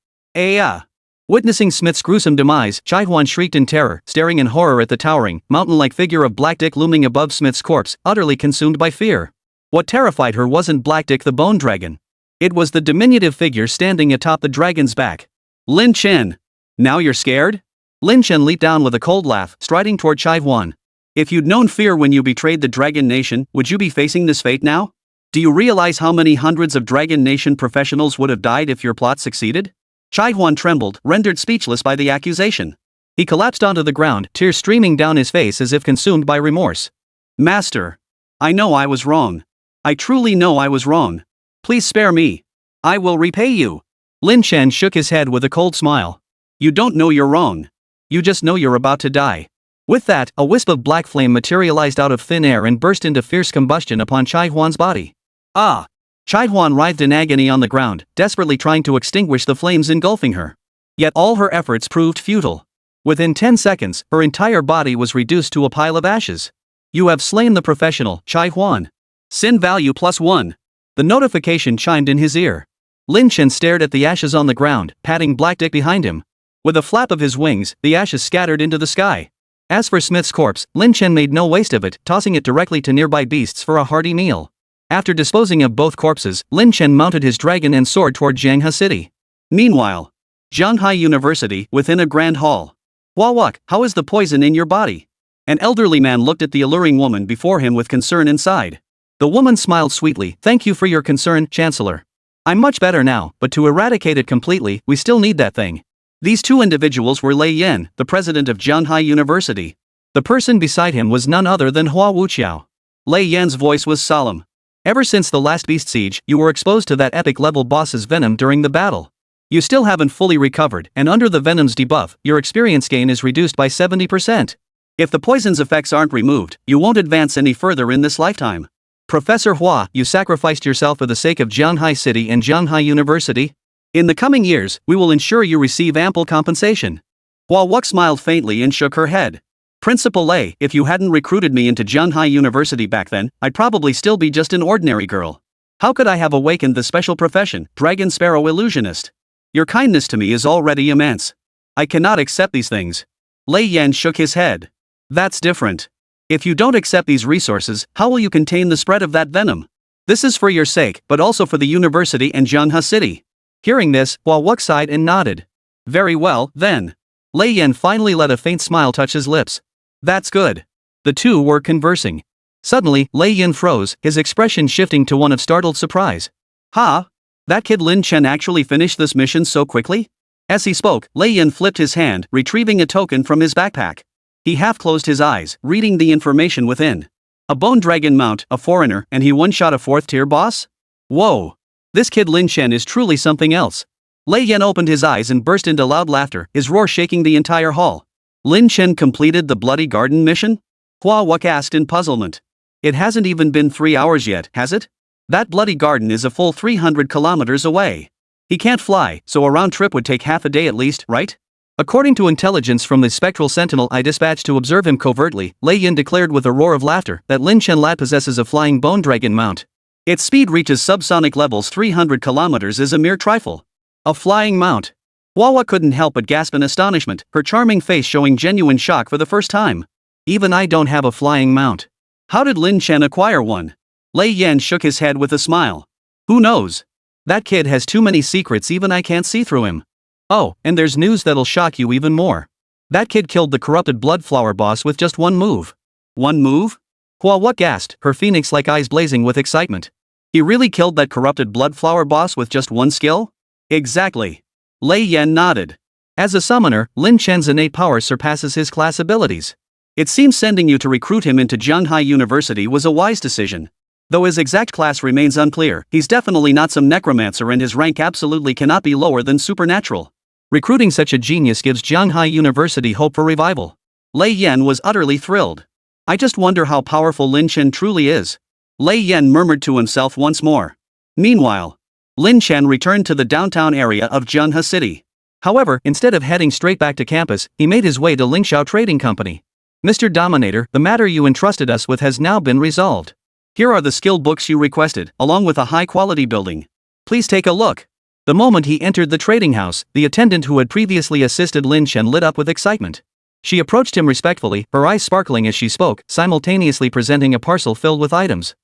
Witnessing Smith's gruesome demise, Chai Huan shrieked in terror, staring in horror at the towering, mountain-like figure of Blackdick looming above Smith's corpse, utterly consumed by fear. What terrified her wasn't Blackdick the Bone Dragon. It was the diminutive figure standing atop the dragon's back. Lin Chen. Now you're scared? Lin Chen leaped down with a cold laugh, striding toward Chai Huan. If you'd known fear when you betrayed the Dragon Nation, would you be facing this fate now? Do you realize how many hundreds of Dragon Nation professionals would have died if your plot succeeded? Chai Huan trembled, rendered speechless by the accusation. He collapsed onto the ground, tears streaming down his face as if consumed by remorse. Master. I know I was wrong. I truly know I was wrong. Please spare me. I will repay you. Lin Chen shook his head with a cold smile. You don't know you're wrong. You just know you're about to die. With that, a wisp of black flame materialized out of thin air and burst into fierce combustion upon Chai Huan's body. Ah! Chai Huan writhed in agony on the ground, desperately trying to extinguish the flames engulfing her. Yet all her efforts proved futile. Within 10 seconds, her entire body was reduced to a pile of ashes. You have slain the professional, Chai Huan. Sin value +1. The notification chimed in his ear. Lin Chen stared at the ashes on the ground, patting Blackdick behind him. With a flap of his wings, the ashes scattered into the sky. As for Smith's corpse, Lin Chen made no waste of it, tossing it directly to nearby beasts for a hearty meal. After disposing of both corpses, Lin Chen mounted his dragon and soared toward Zhenghe City. Meanwhile, Zhanghai University, within a grand hall. Huawak, how is the poison in your body? An elderly man looked at the alluring woman before him with concern inside. The woman smiled sweetly. Thank you for your concern, Chancellor. I'm much better now, but to eradicate it completely, we still need that thing. These two individuals were Lei Yan, the president of Zhanghai University. The person beside him was none other than Hua Wuqiao. Lei Yan's voice was solemn. Ever since the last beast siege, you were exposed to that epic-level boss's venom during the battle. You still haven't fully recovered, and under the venom's debuff, your experience gain is reduced by 70%. If the poison's effects aren't removed, you won't advance any further in this lifetime. Professor Hua, you sacrificed yourself for the sake of Zhanghai City and Zhanghai University. In the coming years, we will ensure you receive ample compensation. Hua Wuq smiled faintly and shook her head. Principal Lei, if you hadn't recruited me into Zhanghai University back then, I'd probably still be just an ordinary girl. How could I have awakened the special profession, Dragon Sparrow Illusionist? Your kindness to me is already immense. I cannot accept these things. Lei Yan shook his head. That's different. If you don't accept these resources, how will you contain the spread of that venom? This is for your sake, but also for the university and Zhanghai City. Hearing this, Hua Wuq sighed and nodded. Very well, then. Lei Yan finally let a faint smile touch his lips. That's good. The two were conversing. Suddenly, Lei Yan froze, his expression shifting to one of startled surprise. Ha! That kid Lin Chen actually finished this mission so quickly? As he spoke, Lei Yan flipped his hand, retrieving a token from his backpack. He half closed his eyes, reading the information within. A bone dragon mount, a foreigner, and he one-shot a 4th-tier boss? Whoa! This kid Lin Chen is truly something else. Lei Yan opened his eyes and burst into loud laughter, his roar shaking the entire hall. Lin Chen completed the Bloody Garden mission? Hua Wuq asked in puzzlement. It hasn't even been 3 hours yet, has it? That Bloody Garden is a full 300 kilometers away. He can't fly, so a round trip would take half a day at least, right? According to intelligence from the spectral sentinel I dispatched to observe him covertly, Lei Yan declared with a roar of laughter that Lin Chen Lat possesses a flying bone dragon mount. Its speed reaches subsonic levels. 300 kilometers is a mere trifle. A flying mount. Hua Wuq couldn't help but gasp in astonishment, her charming face showing genuine shock for the first time. Even I don't have a flying mount. How did Lin Chen acquire one? Lei Yan shook his head with a smile. Who knows? That kid has too many secrets, even I can't see through him. Oh, and there's news that'll shock you even more. That kid killed the corrupted Bloodflower boss with just one move. One move? Hua Wuq gasped, her phoenix-like eyes blazing with excitement. He really killed that corrupted Bloodflower boss with just one skill? Exactly. Lei Yan nodded. As a summoner, Lin Chen's innate power surpasses his class abilities. It seems sending you to recruit him into Zhanghai University was a wise decision. Though his exact class remains unclear, he's definitely not some necromancer and his rank absolutely cannot be lower than supernatural. Recruiting such a genius gives Zhanghai University hope for revival. Lei Yan was utterly thrilled. I just wonder how powerful Lin Chen truly is. Lei Yan murmured to himself once more. Meanwhile, Lin Chen returned to the downtown area of Zhanghai City. However, instead of heading straight back to campus, he made his way to Lingxiao Trading Company. Mr. Dominator, the matter you entrusted us with has now been resolved. Here are the skill books you requested, along with a high-quality building. Please take a look. The moment he entered the trading house, the attendant who had previously assisted Lin Chen lit up with excitement. She approached him respectfully, her eyes sparkling as she spoke, simultaneously presenting a parcel filled with items.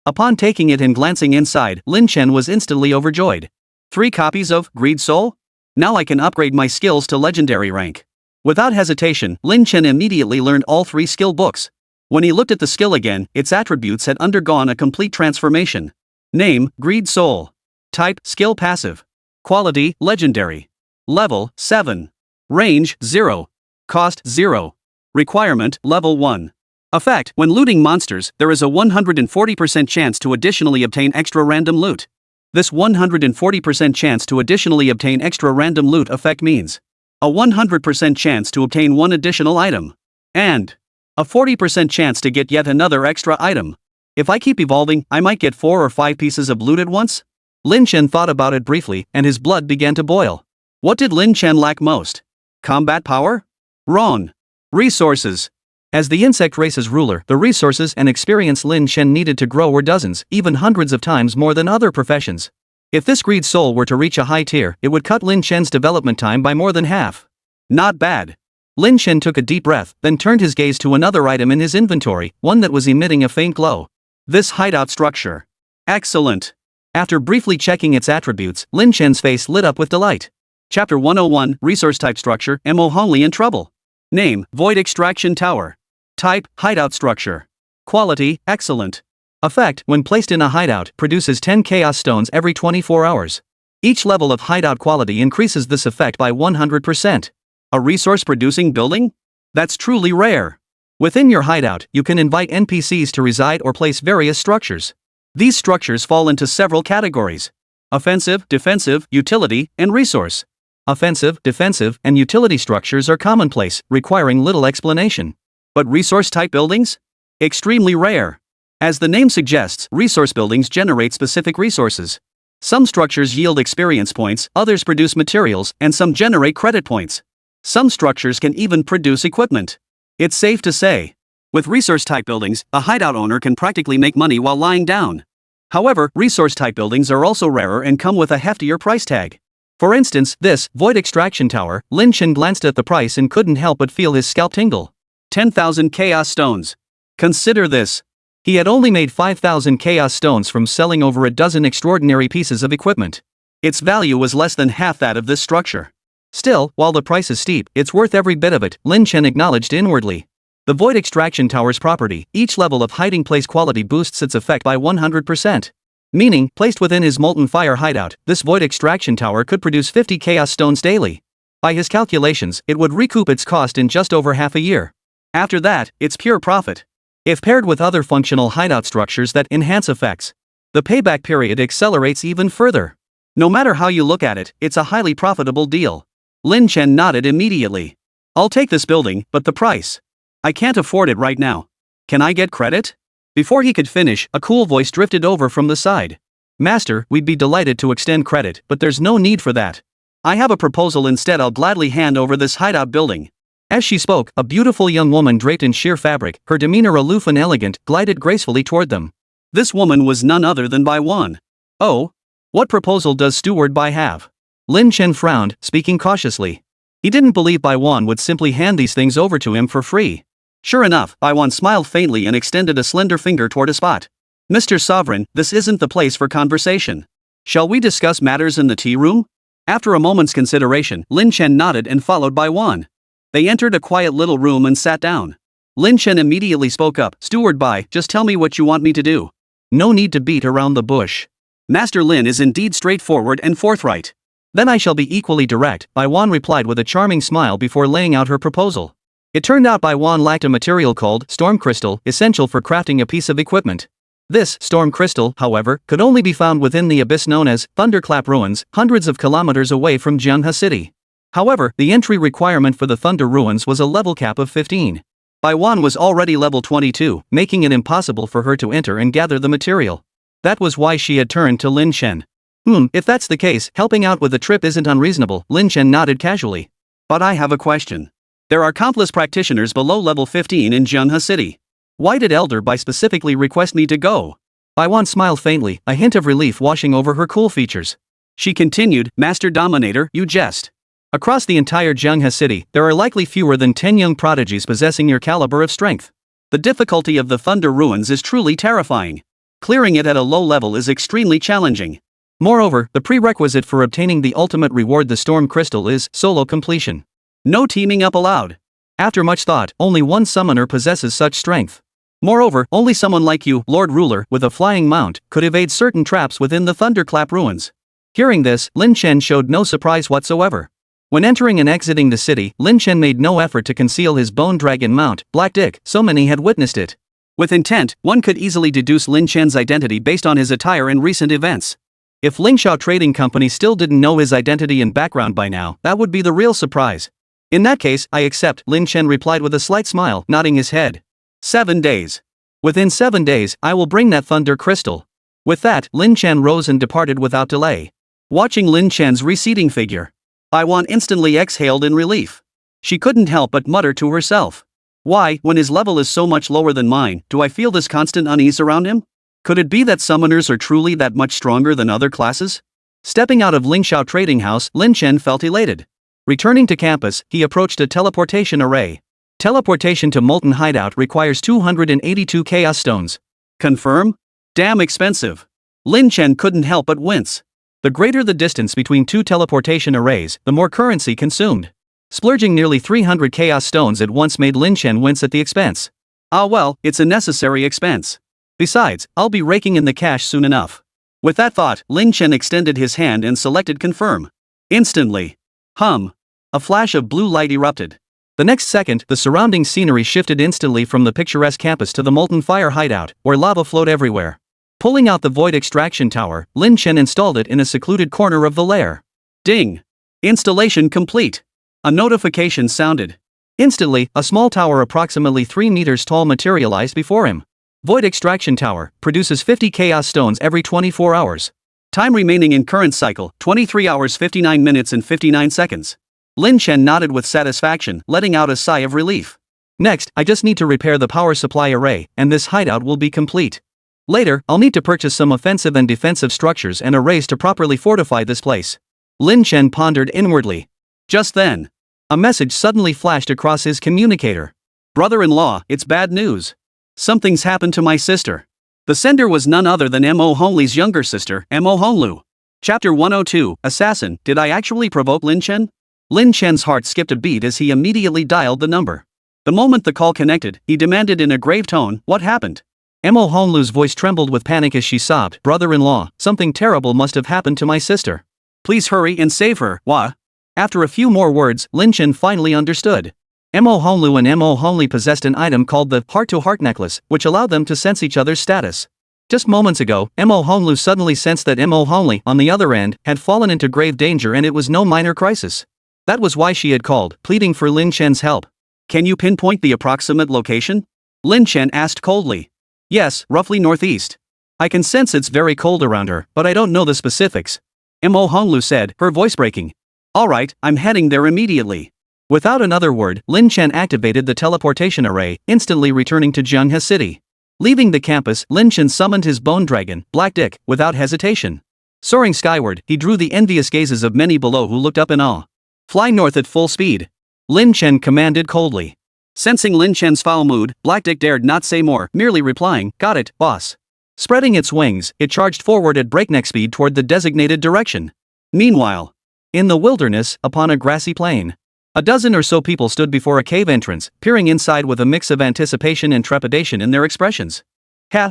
Upon taking it and glancing inside, Lin Chen was instantly overjoyed. 3 copies of Greed Soul? Now I can upgrade my skills to legendary rank. Without hesitation, Lin Chen immediately learned all 3 skill books. When he looked at the skill again, its attributes had undergone a complete transformation. Name, Greed Soul. Type, Skill Passive. Quality, Legendary. Level, 7. Range, 0. Cost, 0. Requirement, Level 1. Effect, when looting monsters, there is a 140% chance to additionally obtain extra random loot. This 140% chance to additionally obtain extra random loot effect means a 100% chance to obtain 1 additional item, and a 40% chance to get yet another extra item. If I keep evolving, I might get 4 or 5 pieces of loot at once? Lin Chen thought about it briefly, and his blood began to boil. What did Lin Chen lack most? Combat power? Wrong. Resources. As the insect race's ruler, the resources and experience Lin Chen needed to grow were dozens, even hundreds of times more than other professions. If this greed soul were to reach a high tier, it would cut Lin Chen's development time by more than half. Not bad. Lin Chen took a deep breath, then turned his gaze to another item in his inventory, one that was emitting a faint glow. This hideout structure. Excellent. After briefly checking its attributes, Lin Chen's face lit up with delight. Chapter 101, Resource Type Structure, Mo Hongli in Trouble. Name, Void Extraction Tower. Type, Hideout Structure. Quality, Excellent. Effect, when placed in a hideout, produces 10 Chaos Stones every 24 hours. Each level of hideout quality increases this effect by 100%. A resource-producing building? That's truly rare. Within your hideout, you can invite NPCs to reside or place various structures. These structures fall into several categories: offensive, defensive, utility, and resource. Offensive, defensive, and utility structures are commonplace, requiring little explanation. But resource-type buildings? Extremely rare. As the name suggests, resource buildings generate specific resources. Some structures yield experience points, others produce materials, and some generate credit points. Some structures can even produce equipment. It's safe to say, with resource-type buildings, a hideout owner can practically make money while lying down. However, resource-type buildings are also rarer and come with a heftier price tag. For instance, this Void Extraction Tower. Lin Chen glanced at the price and couldn't help but feel his scalp tingle. 10,000 Chaos Stones. Consider this. He had only made 5,000 Chaos Stones from selling over a dozen extraordinary pieces of equipment. Its value was less than half that of this structure. Still, while the price is steep, it's worth every bit of it, Lin Chen acknowledged inwardly. The Void Extraction Tower's property, each level of hiding place quality boosts its effect by 100%. Meaning, placed within his Molten Fire hideout, this Void Extraction Tower could produce 50 Chaos Stones daily. By his calculations, it would recoup its cost in just over half a year. After that, it's pure profit. If paired with other functional hideout structures that enhance effects, the payback period accelerates even further. No matter how you look at it, it's a highly profitable deal. Lin Chen nodded immediately. I'll take this building, but the price. I can't afford it right now. Can I get credit? Before he could finish, a cool voice drifted over from the side. Master, we'd be delighted to extend credit, but there's no need for that. I have a proposal instead. I'll gladly hand over this hideout building. As she spoke, a beautiful young woman draped in sheer fabric, her demeanor aloof and elegant, glided gracefully toward them. This woman was none other than Bai Wan. Oh? What proposal does Steward Bai have? Lin Chen frowned, speaking cautiously. He didn't believe Bai Wan would simply hand these things over to him for free. Sure enough, Bai Wan smiled faintly and extended a slender finger toward a spot. Mr. Sovereign, this isn't the place for conversation. Shall we discuss matters in the tea room? After a moment's consideration, Lin Chen nodded and followed Bai Wan. They entered a quiet little room and sat down. Lin Chen immediately spoke up. Steward Bai, just tell me what you want me to do. No need to beat around the bush. Master Lin is indeed straightforward and forthright. Then I shall be equally direct, Bai Wan replied with a charming smile before laying out her proposal. It turned out Bai Wan lacked a material called Storm Crystal, essential for crafting a piece of equipment. This Storm Crystal, however, could only be found within the abyss known as Thunderclap Ruins, hundreds of kilometers away from Jianghe City. However, the entry requirement for the Thunder Ruins was a level cap of 15. Bai Wan was already level 22, making it impossible for her to enter and gather the material. That was why she had turned to Lin Chen. If that's the case, helping out with the trip isn't unreasonable, Lin Chen nodded casually. But I have a question. There are countless practitioners below level 15 in Jianghe City. Why did Elder Bai specifically request me to go? Bai Wan smiled faintly, a hint of relief washing over her cool features. She continued, Master Dominator, you jest. Across the entire Jianghe City, there are likely fewer than 10 young prodigies possessing your caliber of strength. The difficulty of the Thunder Ruins is truly terrifying. Clearing it at a low level is extremely challenging. Moreover, the prerequisite for obtaining the ultimate reward, the Storm Crystal, is solo completion. No teaming up allowed. After much thought, only one summoner possesses such strength. Moreover, only someone like you, Lord Ruler, with a flying mount, could evade certain traps within the Thunderclap Ruins. Hearing this, Lin Chen showed no surprise whatsoever. When entering and exiting the city, Lin Chen made no effort to conceal his bone dragon mount, Black Dick, so many had witnessed it. With intent, one could easily deduce Lin Chen's identity based on his attire in recent events. If Lingxiao Trading Company still didn't know his identity and background by now, that would be the real surprise. In that case, I accept, Lin Chen replied with a slight smile, nodding his head. 7 days. Within 7 days, I will bring that Thunder Crystal. With that, Lin Chen rose and departed without delay. Watching Lin Chen's receding figure, Bai Wan instantly exhaled in relief. She couldn't help but mutter to herself. Why, when his level is so much lower than mine, do I feel this constant unease around him? Could it be that summoners are truly that much stronger than other classes? Stepping out of Lingxiao Trading House, Lin Chen felt elated. Returning to campus, he approached a teleportation array. Teleportation to Molten Hideout requires 282 Chaos Stones. Confirm? Damn expensive. Lin Chen couldn't help but wince. The greater the distance between two teleportation arrays, the more currency consumed. Splurging nearly 300 chaos stones at once made Lin Chen wince at the expense. Ah well, it's a necessary expense. Besides, I'll be raking in the cash soon enough. With that thought, Lin Chen extended his hand and selected confirm. Instantly. A flash of blue light erupted. The next second, the surrounding scenery shifted instantly from the picturesque campus to the molten fire hideout, where lava flowed everywhere. Pulling out the void extraction tower, Lin Chen installed it in a secluded corner of the lair. Ding! Installation complete. A notification sounded. Instantly, a small tower approximately 3 meters tall materialized before him. Void extraction tower produces 50 chaos stones every 24 hours. Time remaining in current cycle, 23 hours 59 minutes and 59 seconds. Lin Chen nodded with satisfaction, letting out a sigh of relief. Next, I just need to repair the power supply array, and this hideout will be complete. Later, I'll need to purchase some offensive and defensive structures and arrays to properly fortify this place. Lin Chen pondered inwardly. Just then, a message suddenly flashed across his communicator. Brother-in-law, it's bad news. Something's happened to my sister. The sender was none other than Mo Hongli's younger sister, Mo Honglu. Chapter 102, Assassin, did I actually provoke Lin Chen? Lin Chen's heart skipped a beat as he immediately dialed the number. The moment the call connected, he demanded in a grave tone, what happened? Mo Honglu's voice trembled with panic as she sobbed, Brother-in-law, something terrible must have happened to my sister. Please hurry and save her, Wah. After a few more words, Lin Chen finally understood. Mo Honglu and Mo Hongli possessed an item called the heart-to-heart necklace, which allowed them to sense each other's status. Just moments ago, Mo Honglu suddenly sensed that Mo Hongli, on the other end, had fallen into grave danger and it was no minor crisis. That was why she had called, pleading for Lin Chen's help. Can you pinpoint the approximate location? Lin Chen asked coldly. Yes, roughly northeast. I can sense it's very cold around her, but I don't know the specifics. Mo Honglu said, her voice breaking. Alright, I'm heading there immediately. Without another word, Lin Chen activated the teleportation array, instantly returning to Jianghe City. Leaving the campus, Lin Chen summoned his bone dragon, Black Dick, without hesitation. Soaring skyward, he drew the envious gazes of many below who looked up in awe. Fly north at full speed. Lin Chen commanded coldly. Sensing Lin Chen's foul mood, Black Dick dared not say more, merely replying, got it, boss. Spreading its wings, it charged forward at breakneck speed toward the designated direction. Meanwhile, in the wilderness, upon a grassy plain, a dozen or so people stood before a cave entrance, peering inside with a mix of anticipation and trepidation in their expressions.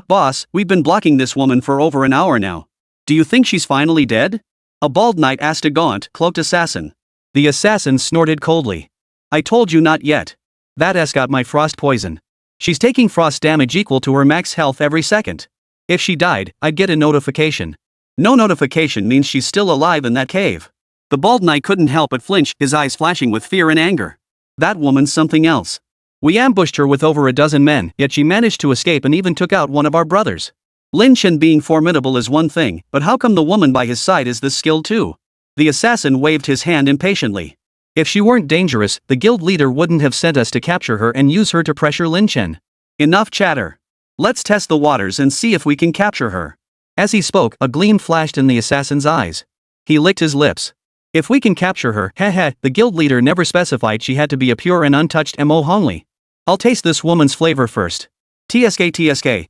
Boss, we've been blocking this woman for over an hour now. Do you think she's finally dead? A bald knight asked a gaunt, cloaked assassin. The assassin snorted coldly. I told you not yet. That ass got my frost poison. She's taking frost damage equal to her max health every second. If she died, I'd get a notification. No notification means she's still alive in that cave. The bald knight couldn't help but flinch, his eyes flashing with fear and anger. That woman's something else. We ambushed her with over a dozen men, yet she managed to escape and even took out one of our brothers. Lin Chen being formidable is one thing, but how come the woman by his side is this skilled too? The assassin waved his hand impatiently. If she weren't dangerous, the guild leader wouldn't have sent us to capture her and use her to pressure Lin Chen. Enough chatter. Let's test the waters and see if we can capture her. As he spoke, a gleam flashed in the assassin's eyes. He licked his lips. If we can capture her, the guild leader never specified she had to be a pure and untouched Mo Hongli. I'll taste this woman's flavor first. TSK,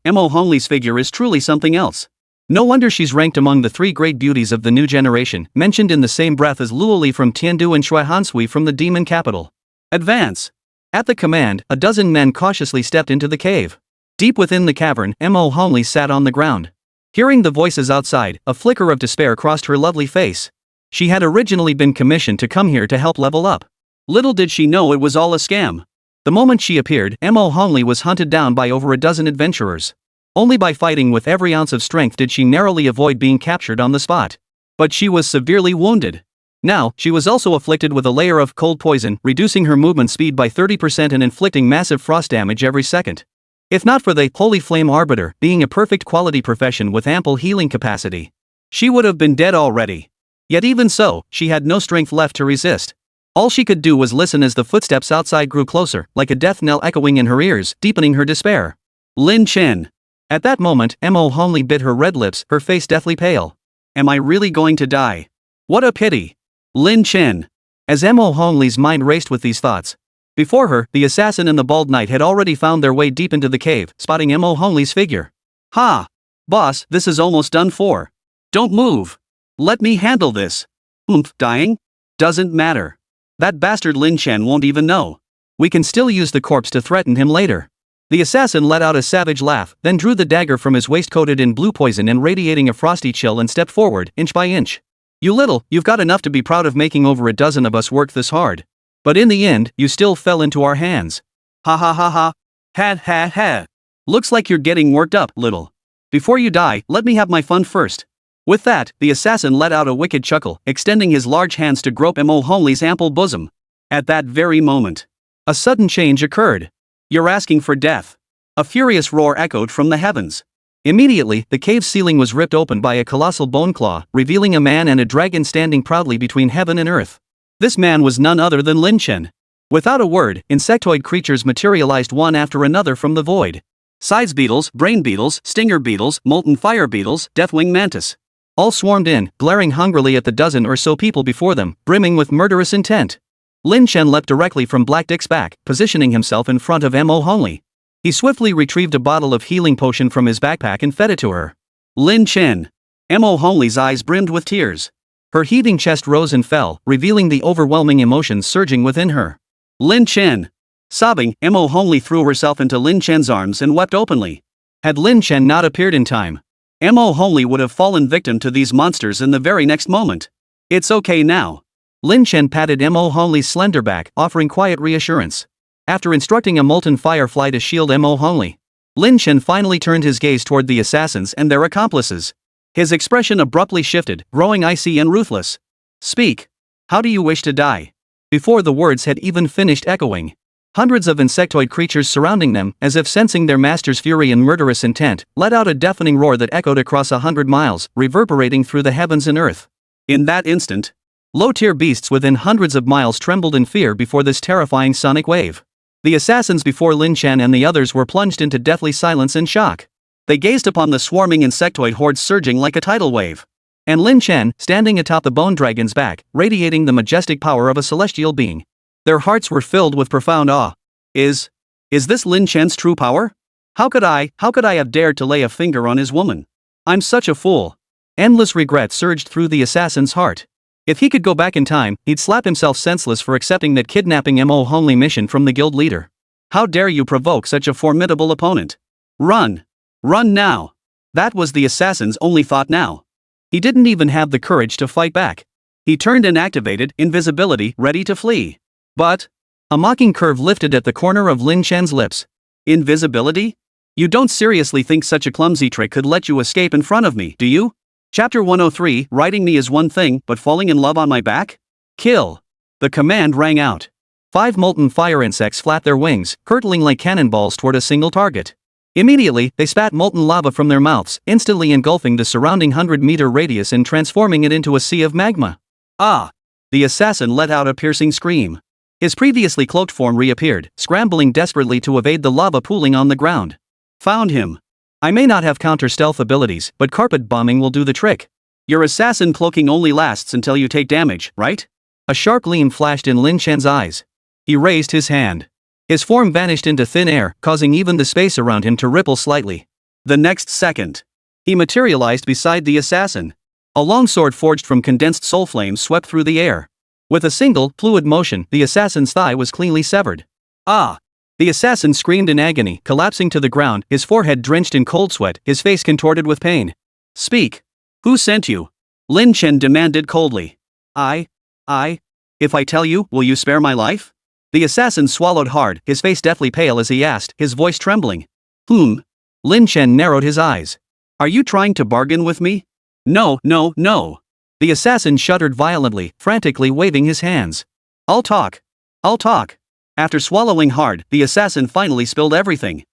Mo Hongli's figure is truly something else. No wonder she's ranked among the 3 great beauties of the new generation, mentioned in the same breath as Luoli from Tiandu and Shui Hansui from the demon capital. Advance. At the command, a dozen men cautiously stepped into the cave. Deep within the cavern, Mo Hongli sat on the ground. Hearing the voices outside, a flicker of despair crossed her lovely face. She had originally been commissioned to come here to help level up. Little did she know it was all a scam. The moment she appeared, Mo Hongli was hunted down by over a dozen adventurers. Only by fighting with every ounce of strength did she narrowly avoid being captured on the spot. But she was severely wounded. Now, she was also afflicted with a layer of cold poison, reducing her movement speed by 30% and inflicting massive frost damage every second. If not for the Holy Flame Arbiter being a perfect quality profession with ample healing capacity, she would have been dead already. Yet even so, she had no strength left to resist. All she could do was listen as the footsteps outside grew closer, like a death knell echoing in her ears, deepening her despair. Lin Chen. At that moment, Mo Hongli bit her red lips, her face deathly pale. Am I really going to die? What a pity. Lin Chen. As Mo Hongli's mind raced with these thoughts. Before her, the assassin and the bald knight had already found their way deep into the cave, spotting Mo Hongli's figure. Ha! Boss, this is almost done for. Don't move. Let me handle this. Dying? Doesn't matter. That bastard Lin Chen won't even know. We can still use the corpse to threaten him later. The assassin let out a savage laugh, then drew the dagger from his waist coated in blue poison and radiating a frosty chill and stepped forward, inch by inch. You've got enough to be proud of making over a dozen of us work this hard. But in the end, you still fell into our hands. Ha ha ha ha. Ha ha ha. Looks like you're getting worked up, little. Before you die, let me have my fun first. With that, the assassin let out a wicked chuckle, extending his large hands to grope Mo Honglei's ample bosom. At that very moment, a sudden change occurred. You're asking for death. A furious roar echoed from the heavens. Immediately, the cave's ceiling was ripped open by a colossal bone claw, revealing a man and a dragon standing proudly between heaven and earth. This man was none other than Lin Chen. Without a word, insectoid creatures materialized one after another from the void. Sides beetles, brain beetles, stinger beetles, molten fire beetles, deathwing mantis. All swarmed in, glaring hungrily at the dozen or so people before them, brimming with murderous intent. Lin Chen leapt directly from Black Dick's back, positioning himself in front of Mo Honglei. He swiftly retrieved a bottle of healing potion from his backpack and fed it to her. Lin Chen. Mo Honglei's eyes brimmed with tears. Her heaving chest rose and fell, revealing the overwhelming emotions surging within her. Lin Chen. Sobbing, Mo Honglei threw herself into Lin Chen's arms and wept openly. Had Lin Chen not appeared in time, Mo Honglei would have fallen victim to these monsters in the very next moment. It's okay now. Lin Chen patted Mo Honglei's slender back, offering quiet reassurance. After instructing a molten firefly to shield Mo Honglei, Lin Chen finally turned his gaze toward the assassins and their accomplices. His expression abruptly shifted, growing icy and ruthless. Speak. How do you wish to die? Before the words had even finished echoing, hundreds of insectoid creatures surrounding them, as if sensing their master's fury and murderous intent, let out a deafening roar that echoed across 100 miles, reverberating through the heavens and earth. In that instant, low-tier beasts within hundreds of miles trembled in fear before this terrifying sonic wave. The assassins before Lin Chen and the others were plunged into deathly silence and shock. They gazed upon the swarming insectoid horde surging like a tidal wave. And Lin Chen, standing atop the bone dragon's back, radiating the majestic power of a celestial being. Their hearts were filled with profound awe. Is this Lin Chen's true power? How could I have dared to lay a finger on his woman? I'm such a fool. Endless regret surged through the assassin's heart. If he could go back in time, he'd slap himself senseless for accepting that kidnapping Mo Honglei mission from the guild leader. How dare you provoke such a formidable opponent? Run! Run now! That was the assassin's only thought now. He didn't even have the courage to fight back. He turned and activated invisibility, ready to flee. But a mocking curve lifted at the corner of Lin Chen's lips. Invisibility? You don't seriously think such a clumsy trick could let you escape in front of me, do you? Chapter 103, riding me is one thing, but falling in love on my back? Kill! The command rang out. 5 molten fire insects flapped their wings, hurtling like cannonballs toward a single target. Immediately, they spat molten lava from their mouths, instantly engulfing the surrounding 100-meter radius and transforming it into a sea of magma. Ah! The assassin let out a piercing scream. His previously cloaked form reappeared, scrambling desperately to evade the lava pooling on the ground. Found him. I may not have counter-stealth abilities, but carpet bombing will do the trick. Your assassin cloaking only lasts until you take damage, right? A sharp gleam flashed in Lin Chen's eyes. He raised his hand. His form vanished into thin air, causing even the space around him to ripple slightly. The next second, he materialized beside the assassin. A long sword forged from condensed soul flames swept through the air. With a single, fluid motion, the assassin's thigh was cleanly severed. Ah! The assassin screamed in agony, collapsing to the ground, his forehead drenched in cold sweat, his face contorted with pain. Speak! Who sent you? Lin Chen demanded coldly. I? If I tell you, will you spare my life? The assassin swallowed hard, his face deathly pale as he asked, his voice trembling. Lin Chen narrowed his eyes. Are you trying to bargain with me? No. The assassin shuddered violently, frantically waving his hands. I'll talk. After swallowing hard, the assassin finally spilled everything.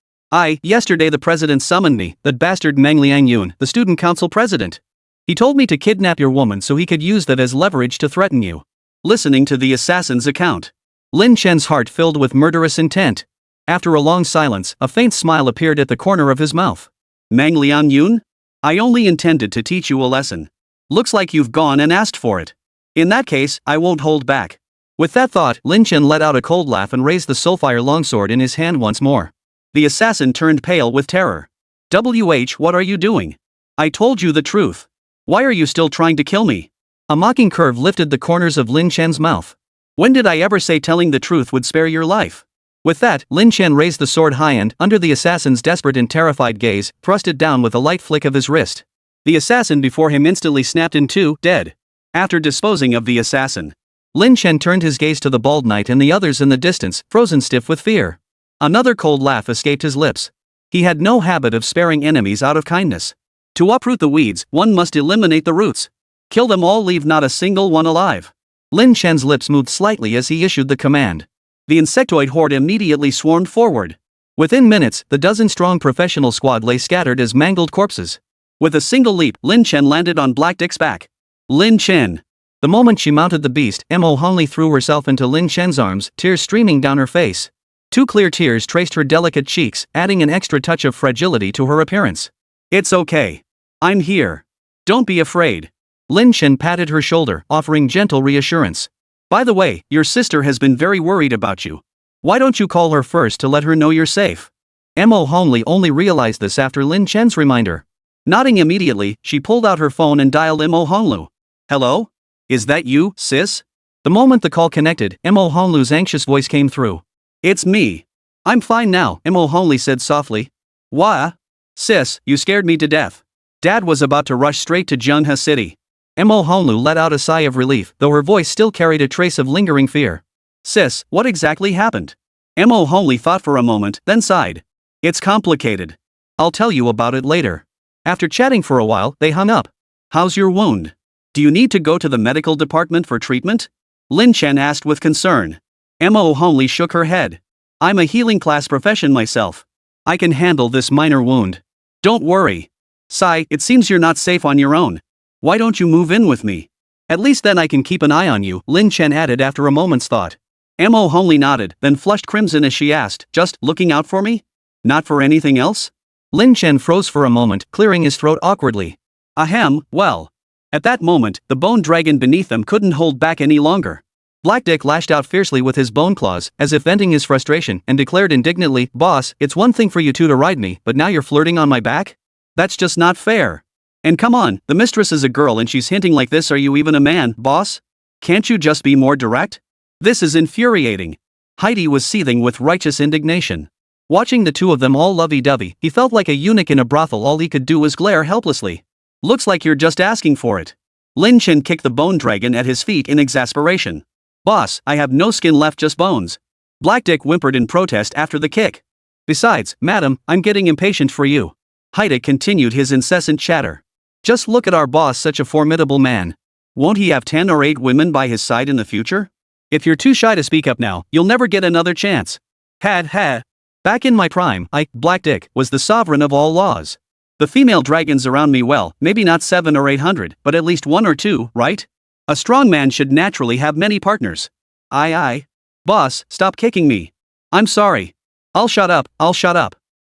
Yesterday the president summoned me, that bastard Meng Liangyun, the student council president. He told me to kidnap your woman so he could use that as leverage to threaten you. Listening to the assassin's account, Lin Chen's heart filled with murderous intent. After a long silence, a faint smile appeared at the corner of his mouth. Meng Liangyun? I only intended to teach you a lesson. Looks like you've gone and asked for it. In that case, I won't hold back. With that thought, Lin Chen let out a cold laugh and raised the soulfire longsword in his hand once more. The assassin turned pale with terror. What are you doing? I told you the truth. Why are you still trying to kill me? A mocking curve lifted the corners of Lin Chen's mouth. When did I ever say telling the truth would spare your life? With that, Lin Chen raised the sword high and, under the assassin's desperate and terrified gaze, thrust it down with a light flick of his wrist. The assassin before him instantly snapped in two, dead. After disposing of the assassin, Lin Chen turned his gaze to the bald knight and the others in the distance, frozen stiff with fear. Another cold laugh escaped his lips. He had no habit of sparing enemies out of kindness. To uproot the weeds, one must eliminate the roots. Kill them all, leave not a single one alive. Lin Chen's lips moved slightly as he issued the command. The insectoid horde immediately swarmed forward. Within minutes, the dozen-strong professional squad lay scattered as mangled corpses. With a single leap, Lin Chen landed on Black Dick's back. Lin Chen. The moment she mounted the beast, Mo Hongli threw herself into Lin Chen's arms, tears streaming down her face. Two clear tears traced her delicate cheeks, adding an extra touch of fragility to her appearance. It's okay. I'm here. Don't be afraid. Lin Chen patted her shoulder, offering gentle reassurance. By the way, your sister has been very worried about you. Why don't you call her first to let her know you're safe? Mo Hongli only realized this after Lin Chen's reminder. Nodding immediately, she pulled out her phone and dialed Mo Honglu. Hello? Is that you, sis? The moment the call connected, Mo Honglu's anxious voice came through. It's me. I'm fine now, Mo Hongli said softly. Wha? Sis, you scared me to death. Dad was about to rush straight to Zhenghe City. Mo Honglu let out a sigh of relief, though her voice still carried a trace of lingering fear. Sis, what exactly happened? Mo Hongli thought for a moment, then sighed. It's complicated. I'll tell you about it later. After chatting for a while, they hung up. How's your wound? Do you need to go to the medical department for treatment? Lin Chen asked with concern. Mo Hongli shook her head. I'm a healing class profession myself. I can handle this minor wound. Don't worry. Sai, it seems you're not safe on your own. Why don't you move in with me? At least then I can keep an eye on you, Lin Chen added after a moment's thought. Mo Hongli nodded, then flushed crimson as she asked, just looking out for me? Not for anything else? Lin Chen froze for a moment, clearing his throat awkwardly. Ahem, well. At that moment, the bone dragon beneath them couldn't hold back any longer. Black Dick lashed out fiercely with his bone claws, as if venting his frustration, and declared indignantly, Boss, it's one thing for you two to ride me, but now you're flirting on my back? That's just not fair. And come on, the mistress is a girl and she's hinting like this. Are you even a man, boss? Can't you just be more direct? This is infuriating. Heidi was seething with righteous indignation. Watching the two of them all lovey-dovey, he felt like a eunuch in a brothel. All he could do was glare helplessly. Looks like you're just asking for it. Lin Chen kicked the bone dragon at his feet in exasperation. Boss, I have no skin left, just bones. Black Dick whimpered in protest after the kick. Besides, madam, I'm getting impatient for you. Heidi continued his incessant chatter. Just look at our boss, such a formidable man. Won't he have 10 or 8 women by his side in the future? If you're too shy to speak up now, you'll never get another chance. Ha. Back in my prime, Black Dick, was the sovereign of all laws. The female dragons around me, well, maybe not 700 or 800, but at least 1 or 2, right? A strong man should naturally have many partners. Aye. Boss, stop kicking me. I'm sorry. I'll shut up.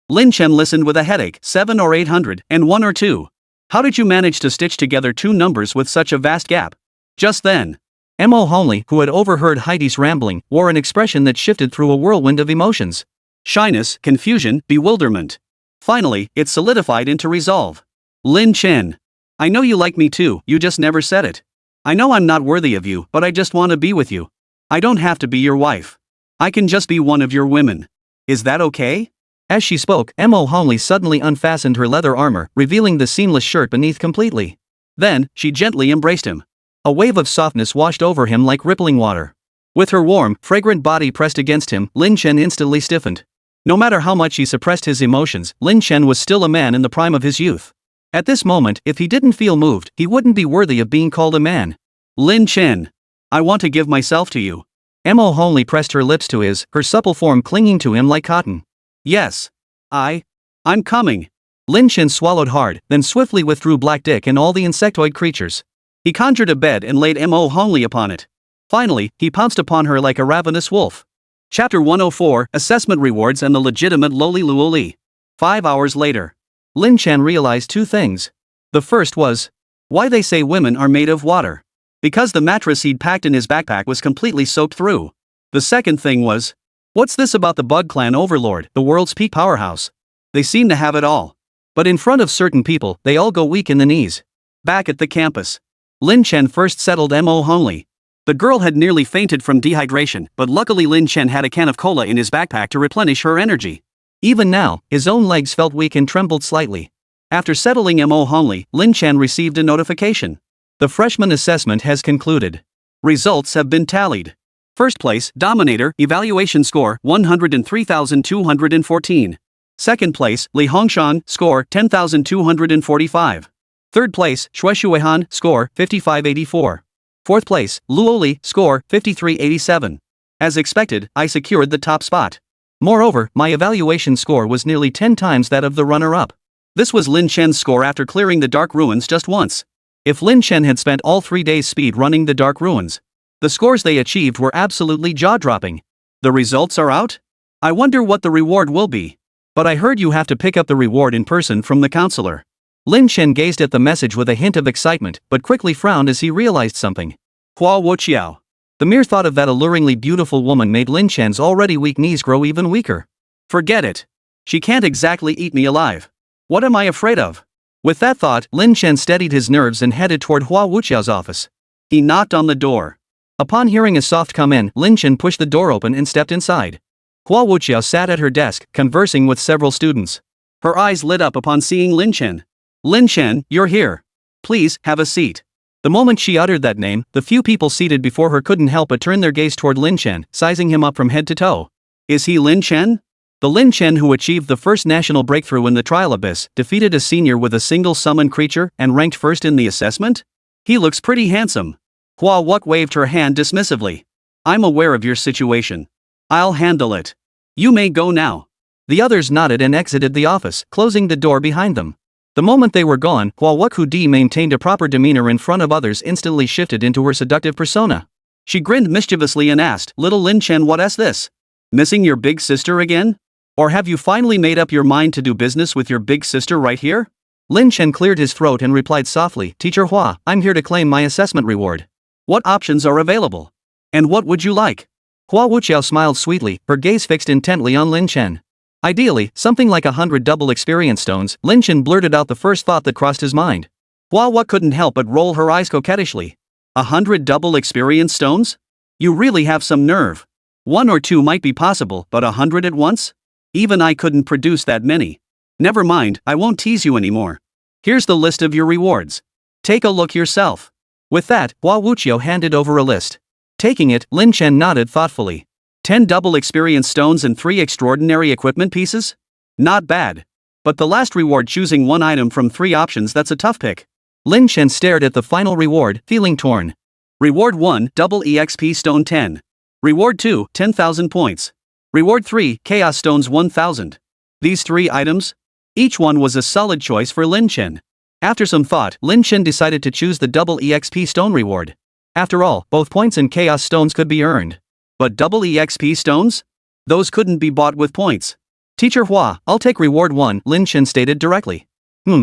Lin Chen listened with a headache. 700 or 800, and 1 or 2. How did you manage to stitch together 2 numbers with such a vast gap? Just then, Mo Hongli, who had overheard Heidi's rambling, wore an expression that shifted through a whirlwind of emotions. Shyness, confusion, bewilderment. Finally, it solidified into resolve. Lin Chen. I know you like me too, you just never said it. I know I'm not worthy of you, but I just want to be with you. I don't have to be your wife. I can just be one of your women. Is that okay? As she spoke, Mo Hongli suddenly unfastened her leather armor, revealing the seamless shirt beneath completely. Then, she gently embraced him. A wave of softness washed over him like rippling water. With her warm, fragrant body pressed against him, Lin Chen instantly stiffened. No matter how much he suppressed his emotions, Lin Chen was still a man in the prime of his youth. At this moment, if he didn't feel moved, he wouldn't be worthy of being called a man. Lin Chen. I want to give myself to you. Mo Hongli pressed her lips to his, her supple form clinging to him like cotton. Yes. I'm coming. Lin Chen swallowed hard, then swiftly withdrew Black Dick and all the insectoid creatures. He conjured a bed and laid Mo Hongli upon it. Finally, he pounced upon her like a ravenous wolf. Chapter 104, Assessment Rewards and the Legitimate Loli Luoli. 5 hours later. Lin Chen realized 2 things. The first was, why they say women are made of water. Because the mattress he'd packed in his backpack was completely soaked through. The second thing was, what's this about the Bug Clan Overlord, the world's peak powerhouse? They seem to have it all. But in front of certain people, they all go weak in the knees. Back at the campus, Lin Chen first settled Mo Hongley. The girl had nearly fainted from dehydration, but luckily Lin Chen had a can of cola in his backpack to replenish her energy. Even now, his own legs felt weak and trembled slightly. After settling Mo Hongley, Lin Chen received a notification. The freshman assessment has concluded. Results have been tallied. First place, Dominator, evaluation score 103,214. Second place, Li Hongshan, score 10,245. Third place, Shueshuehan, score 5584. Fourth place, Luoli, score 5387. As expected, I secured the top spot. Moreover, my evaluation score was nearly 10 times that of the runner-up. This was Lin Chen's score after clearing the Dark Ruins just once. If Lin Chen had spent all 3 days speed running the Dark Ruins, the scores they achieved were absolutely jaw-dropping. The results are out? I wonder what the reward will be. But I heard you have to pick up the reward in person from the counselor. Lin Chen gazed at the message with a hint of excitement, but quickly frowned as he realized something. Hua Wuqiao. The mere thought of that alluringly beautiful woman made Lin Chen's already weak knees grow even weaker. Forget it. She can't exactly eat me alive. What am I afraid of? With that thought, Lin Chen steadied his nerves and headed toward Hua Wuqiao's office. He knocked on the door. Upon hearing a soft come in, Lin Chen pushed the door open and stepped inside. Hua Wuqiao sat at her desk, conversing with several students. Her eyes lit up upon seeing Lin Chen. Lin Chen, you're here. Please, have a seat. The moment she uttered that name, the few people seated before her couldn't help but turn their gaze toward Lin Chen, sizing him up from head to toe. Is he Lin Chen? The Lin Chen who achieved the first national breakthrough in the Trial Abyss, defeated a senior with a single summon creature, and ranked first in the assessment? He looks pretty handsome. Hua Wuk waved her hand dismissively. I'm aware of your situation. I'll handle it. You may go now. The others nodded and exited the office, closing the door behind them. The moment they were gone, Hua Wuk, who maintained a proper demeanor in front of others, instantly shifted into her seductive persona. She grinned mischievously and asked, Little Lin Chen, what's this? Missing your big sister again? Or have you finally made up your mind to do business with your big sister right here? Lin Chen cleared his throat and replied softly, Teacher Hua, I'm here to claim my assessment reward. What options are available? And what would you like? Hua Wuqiao smiled sweetly, her gaze fixed intently on Lin Chen. Ideally, something like 100 double experience stones. Lin Chen blurted out the first thought that crossed his mind. Hua Wuk couldn't help but roll her eyes coquettishly. 100 double experience stones? You really have some nerve. 1 or 2 might be possible, but 100 at once? Even I couldn't produce that many. Never mind, I won't tease you anymore. Here's the list of your rewards. Take a look yourself. With that, Hua Wuqiao handed over a list. Taking it, Lin Chen nodded thoughtfully. 10 double experience stones and 3 extraordinary equipment pieces? Not bad. But the last reward, choosing 1 item from 3 options, that's a tough pick. Lin Chen stared at the final reward, feeling torn. Reward 1, double EXP stone 10. Reward 2, 10,000 points. Reward 3, chaos stones 1,000. These 3 items? Each one was a solid choice for Lin Chen. After some thought, Lin Chen decided to choose the double EXP stone reward. After all, both points and chaos stones could be earned. But double EXP stones? Those couldn't be bought with points. Teacher Hua, I'll take reward 1, Lin Chen stated directly.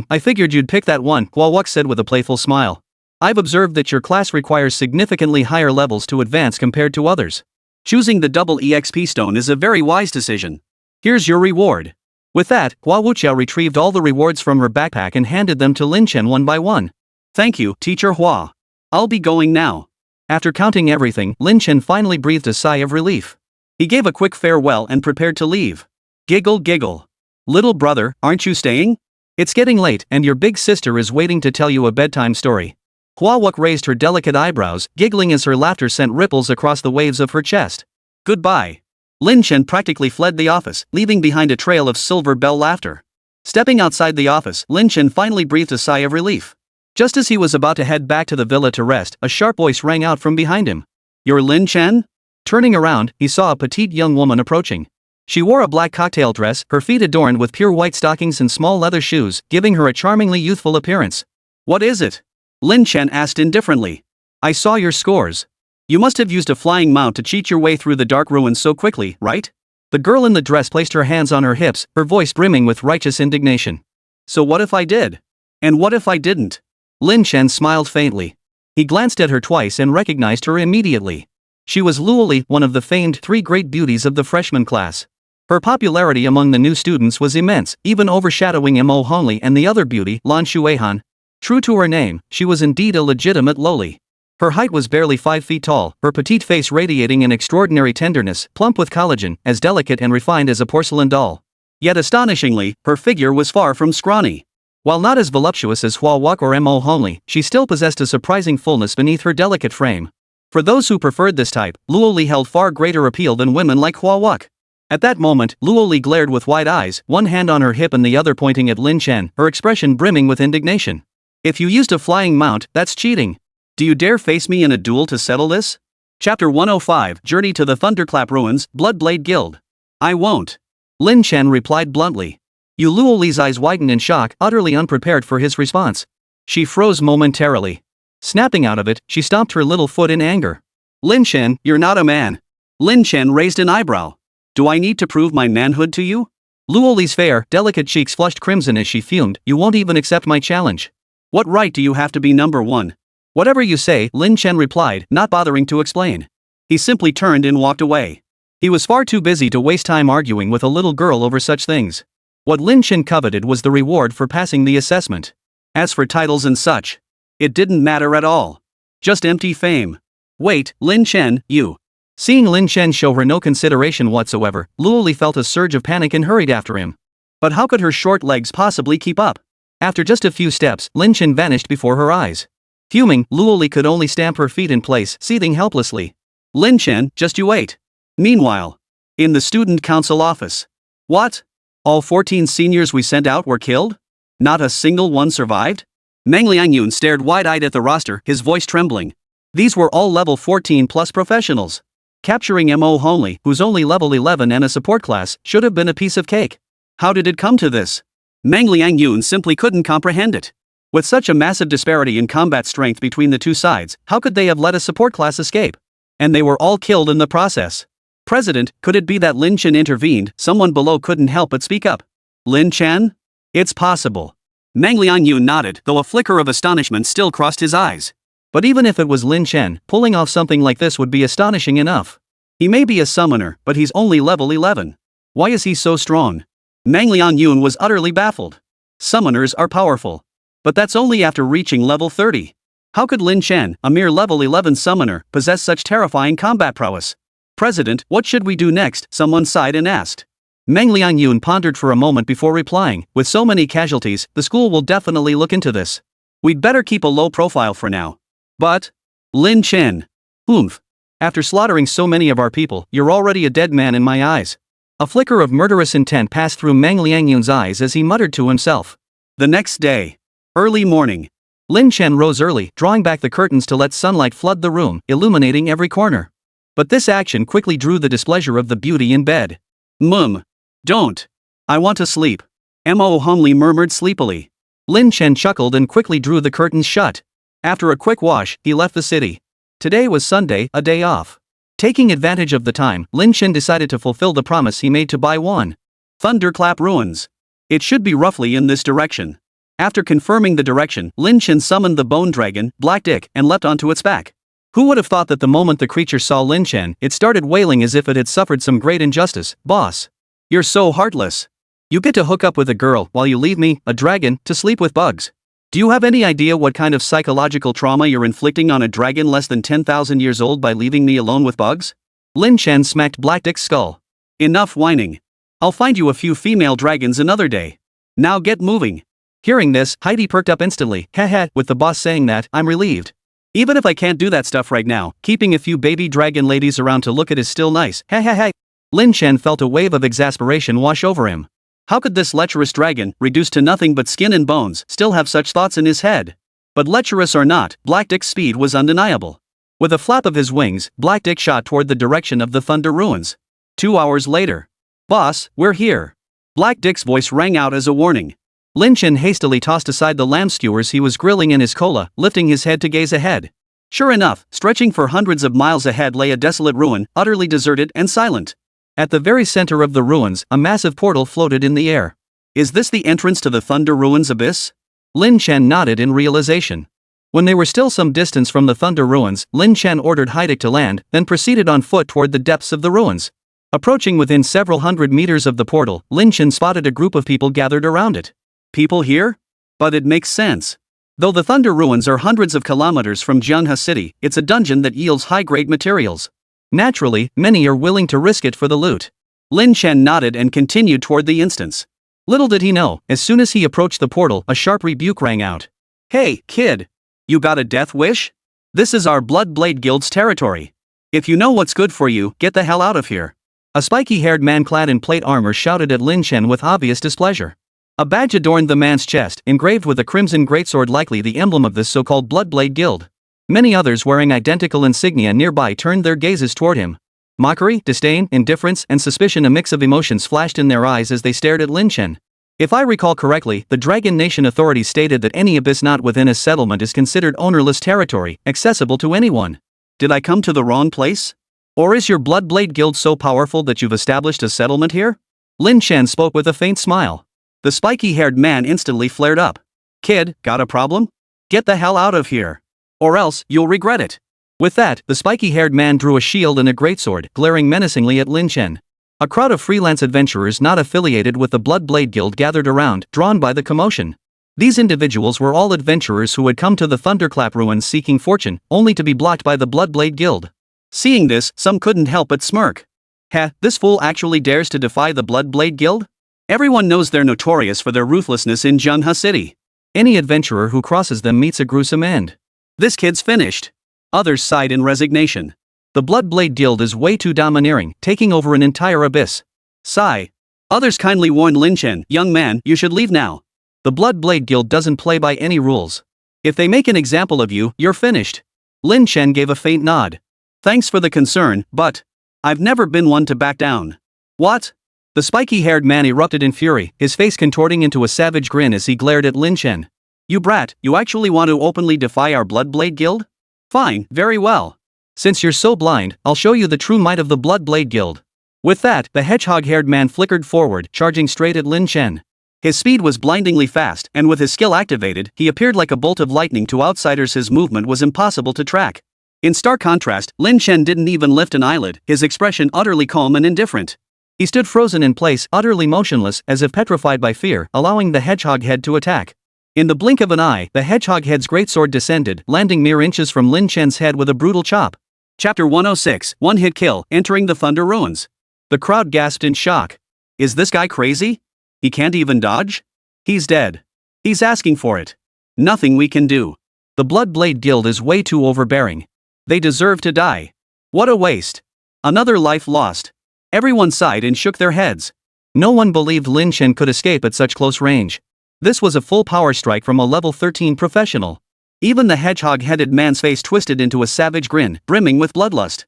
I figured you'd pick that one, Hua Wuk said with a playful smile. I've observed that your class requires significantly higher levels to advance compared to others. Choosing the double EXP stone is a very wise decision. Here's your reward. With that, Hua Wuqiao retrieved all the rewards from her backpack and handed them to Lin Chen one by one. Thank you, Teacher Hua. I'll be going now. After counting everything, Lin Chen finally breathed a sigh of relief. He gave a quick farewell and prepared to leave. Giggle giggle. Little brother, aren't you staying? It's getting late and your big sister is waiting to tell you a bedtime story. Hua Wuk raised her delicate eyebrows, giggling as her laughter sent ripples across the waves of her chest. Goodbye. Lin Chen practically fled the office, leaving behind a trail of silver bell laughter. Stepping outside the office, Lin Chen finally breathed a sigh of relief. Just as he was about to head back to the villa to rest, a sharp voice rang out from behind him. You're Lin Chen? Turning around, he saw a petite young woman approaching. She wore a black cocktail dress, her feet adorned with pure white stockings and small leather shoes, giving her a charmingly youthful appearance. What is it? Lin Chen asked indifferently. I saw your scores. You must have used a flying mount to cheat your way through the dark ruins so quickly, right? The girl in the dress placed her hands on her hips, her voice brimming with righteous indignation. So what if I did? And what if I didn't? Lin Chen smiled faintly. He glanced at her twice and recognized her immediately. She was Luoli, one of the famed 3 great beauties of the freshman class. Her popularity among the new students was immense, even overshadowing Mo Hongley and the other beauty, Lan Shuehan. True to her name, she was indeed a legitimate loli. Her height was barely 5 feet tall, her petite face radiating an extraordinary tenderness, plump with collagen, as delicate and refined as a porcelain doll. Yet astonishingly, her figure was far from scrawny. While not as voluptuous as Hua Wuk or Mo Homely, she still possessed a surprising fullness beneath her delicate frame. For those who preferred this type, Luoli held far greater appeal than women like Hua Wuk. At that moment, Luoli glared with wide eyes, one hand on her hip and the other pointing at Lin Chen, her expression brimming with indignation. If you used a flying mount, that's cheating. Do you dare face me in a duel to settle this? Chapter 105, Journey to the Thunderclap Ruins, Bloodblade Guild. I won't. Lin Chen replied bluntly. Yu Luoli's eyes widened in shock, utterly unprepared for his response. She froze momentarily. Snapping out of it, she stomped her little foot in anger. Lin Chen, you're not a man. Lin Chen raised an eyebrow. Do I need to prove my manhood to you? Luoli's fair, delicate cheeks flushed crimson as she fumed. You won't even accept my challenge. What right do you have to be number one? Whatever you say, Lin Chen replied, not bothering to explain. He simply turned and walked away. He was far too busy to waste time arguing with a little girl over such things. What Lin Chen coveted was the reward for passing the assessment. As for titles and such, it didn't matter at all. Just empty fame. Wait, Lin Chen, you. Seeing Lin Chen show her no consideration whatsoever, Luoli felt a surge of panic and hurried after him. But how could her short legs possibly keep up? After just a few steps, Lin Chen vanished before her eyes. Fuming, Luoli could only stamp her feet in place, seething helplessly. Lin Chen, just you wait. Meanwhile, in the student council office. What? All 14 seniors we sent out were killed? Not a single one survived? Meng Liangyun stared wide-eyed at the roster, his voice trembling. These were all level 14 plus professionals. Capturing Mo Homely, who's only level 11 and a support class, should have been a piece of cake. How did it come to this? Meng Liangyun simply couldn't comprehend it. With such a massive disparity in combat strength between the two sides, how could they have let a support class escape? And they were all killed in the process. President, could it be that Lin Chen intervened? Someone below couldn't help but speak up. Lin Chen? It's possible. Meng Liangyun nodded, though a flicker of astonishment still crossed his eyes. But even if it was Lin Chen, pulling off something like this would be astonishing enough. He may be a summoner, but he's only level 11. Why is he so strong? Meng Liangyun was utterly baffled. Summoners are powerful. But that's only after reaching level 30. How could Lin Chen, a mere level 11 summoner, possess such terrifying combat prowess? President, what should we do next? Someone sighed and asked. Meng Liangyun pondered for a moment before replying, with so many casualties, the school will definitely look into this. We'd better keep a low profile for now. But? Lin Chen. Oomph. After slaughtering so many of our people, you're already a dead man in my eyes. A flicker of murderous intent passed through Meng Liangyun's eyes as he muttered to himself. The next day. Early morning. Lin Chen rose early, drawing back the curtains to let sunlight flood the room, illuminating every corner. But this action quickly drew the displeasure of the beauty in bed. Don't. I want to sleep. Mo Homely murmured sleepily. Lin Chen chuckled and quickly drew the curtains shut. After a quick wash, he left the city. Today was Sunday, a day off. Taking advantage of the time, Lin Chen decided to fulfill the promise he made to buy one. Thunderclap Ruins. It should be roughly in this direction. After confirming the direction, Lin Chen summoned the bone dragon, Black Dick, and leapt onto its back. Who would have thought that the moment the creature saw Lin Chen, it started wailing as if it had suffered some great injustice. Boss. You're so heartless. You get to hook up with a girl while you leave me, a dragon, to sleep with bugs. Do you have any idea what kind of psychological trauma you're inflicting on a dragon less than 10,000 years old by leaving me alone with bugs? Lin Chen smacked Black Dick's skull. Enough whining. I'll find you a few female dragons another day. Now get moving. Hearing this, Heidi perked up instantly. Heh, with the boss saying that, I'm relieved. Even if I can't do that stuff right now, keeping a few baby dragon ladies around to look at is still nice. Heh. Lin Chen felt a wave of exasperation wash over him. How could this lecherous dragon, reduced to nothing but skin and bones, still have such thoughts in his head? But lecherous or not, Black Dick's speed was undeniable. With a flap of his wings, Black Dick shot toward the direction of the Thunder Ruins. 2 hours later. Boss, we're here. Black Dick's voice rang out as a warning. Lin Chen hastily tossed aside the lamb skewers he was grilling in his cola, lifting his head to gaze ahead. Sure enough, stretching for hundreds of miles ahead lay a desolate ruin, utterly deserted and silent. At the very center of the ruins, a massive portal floated in the air. Is this the entrance to the Thunder Ruins abyss? Lin Chen nodded in realization. When they were still some distance from the Thunder Ruins, Lin Chen ordered Heidick to land, then proceeded on foot toward the depths of the ruins. Approaching within several hundred meters of the portal, Lin Chen spotted a group of people gathered around it. People here? But it makes sense. Though the Thunder Ruins are hundreds of kilometers from Jianghe City, it's a dungeon that yields high-grade materials. Naturally, many are willing to risk it for the loot. Lin Chen nodded and continued toward the instance. Little did he know, as soon as he approached the portal, a sharp rebuke rang out. "Hey, kid! You got a death wish? This is our Blood Blade Guild's territory. If you know what's good for you, get the hell out of here." A spiky-haired man clad in plate armor shouted at Lin Chen with obvious displeasure. A badge adorned the man's chest, engraved with a crimson greatsword, likely the emblem of this so-called Bloodblade Guild. Many others wearing identical insignia nearby turned their gazes toward him. Mockery, disdain, indifference, and suspicion, a mix of emotions flashed in their eyes as they stared at Lin Chen. If I recall correctly, the Dragon Nation authorities stated that any abyss not within a settlement is considered ownerless territory, accessible to anyone. Did I come to the wrong place? Or is your Bloodblade Guild so powerful that you've established a settlement here? Lin Chen spoke with a faint smile. The spiky-haired man instantly flared up. "Kid, got a problem? Get the hell out of here. Or else, you'll regret it." With that, the spiky-haired man drew a shield and a greatsword, glaring menacingly at Lin Chen. A crowd of freelance adventurers not affiliated with the Bloodblade Guild gathered around, drawn by the commotion. These individuals were all adventurers who had come to the Thunderclap Ruins seeking fortune, only to be blocked by the Bloodblade Guild. Seeing this, some couldn't help but smirk. "Heh, this fool actually dares to defy the Bloodblade Guild? Everyone knows they're notorious for their ruthlessness in Jianghe City. Any adventurer who crosses them meets a gruesome end. This kid's finished." Others sighed in resignation. The Bloodblade Guild is way too domineering, taking over an entire abyss. Sigh. Others kindly warned Lin Chen, "Young man, you should leave now. The Bloodblade Guild doesn't play by any rules. If they make an example of you, you're finished." Lin Chen gave a faint nod. "Thanks for the concern, but I've never been one to back down." "What?" The spiky-haired man erupted in fury, his face contorting into a savage grin as he glared at Lin Chen. "You brat, you actually want to openly defy our Bloodblade Guild? Fine, very well. Since you're so blind, I'll show you the true might of the Bloodblade Guild." With that, the hedgehog-haired man flickered forward, charging straight at Lin Chen. His speed was blindingly fast, and with his skill activated, he appeared like a bolt of lightning to outsiders. His movement was impossible to track. In stark contrast, Lin Chen didn't even lift an eyelid, his expression utterly calm and indifferent. He stood frozen in place, utterly motionless, as if petrified by fear, allowing the hedgehog head to attack. In the blink of an eye, the hedgehog head's greatsword descended, landing mere inches from Lin Chen's head with a brutal chop. Chapter 106, One-Hit Kill, Entering the Thunder Ruins. The crowd gasped in shock. Is this guy crazy? He can't even dodge? He's dead. He's asking for it. Nothing we can do. The Bloodblade Guild is way too overbearing. They deserve to die. What a waste. Another life lost. Everyone sighed and shook their heads. No one believed Lin Chen could escape at such close range. This was a full power strike from a level 13 professional. Even the hedgehog-headed man's face twisted into a savage grin, brimming with bloodlust.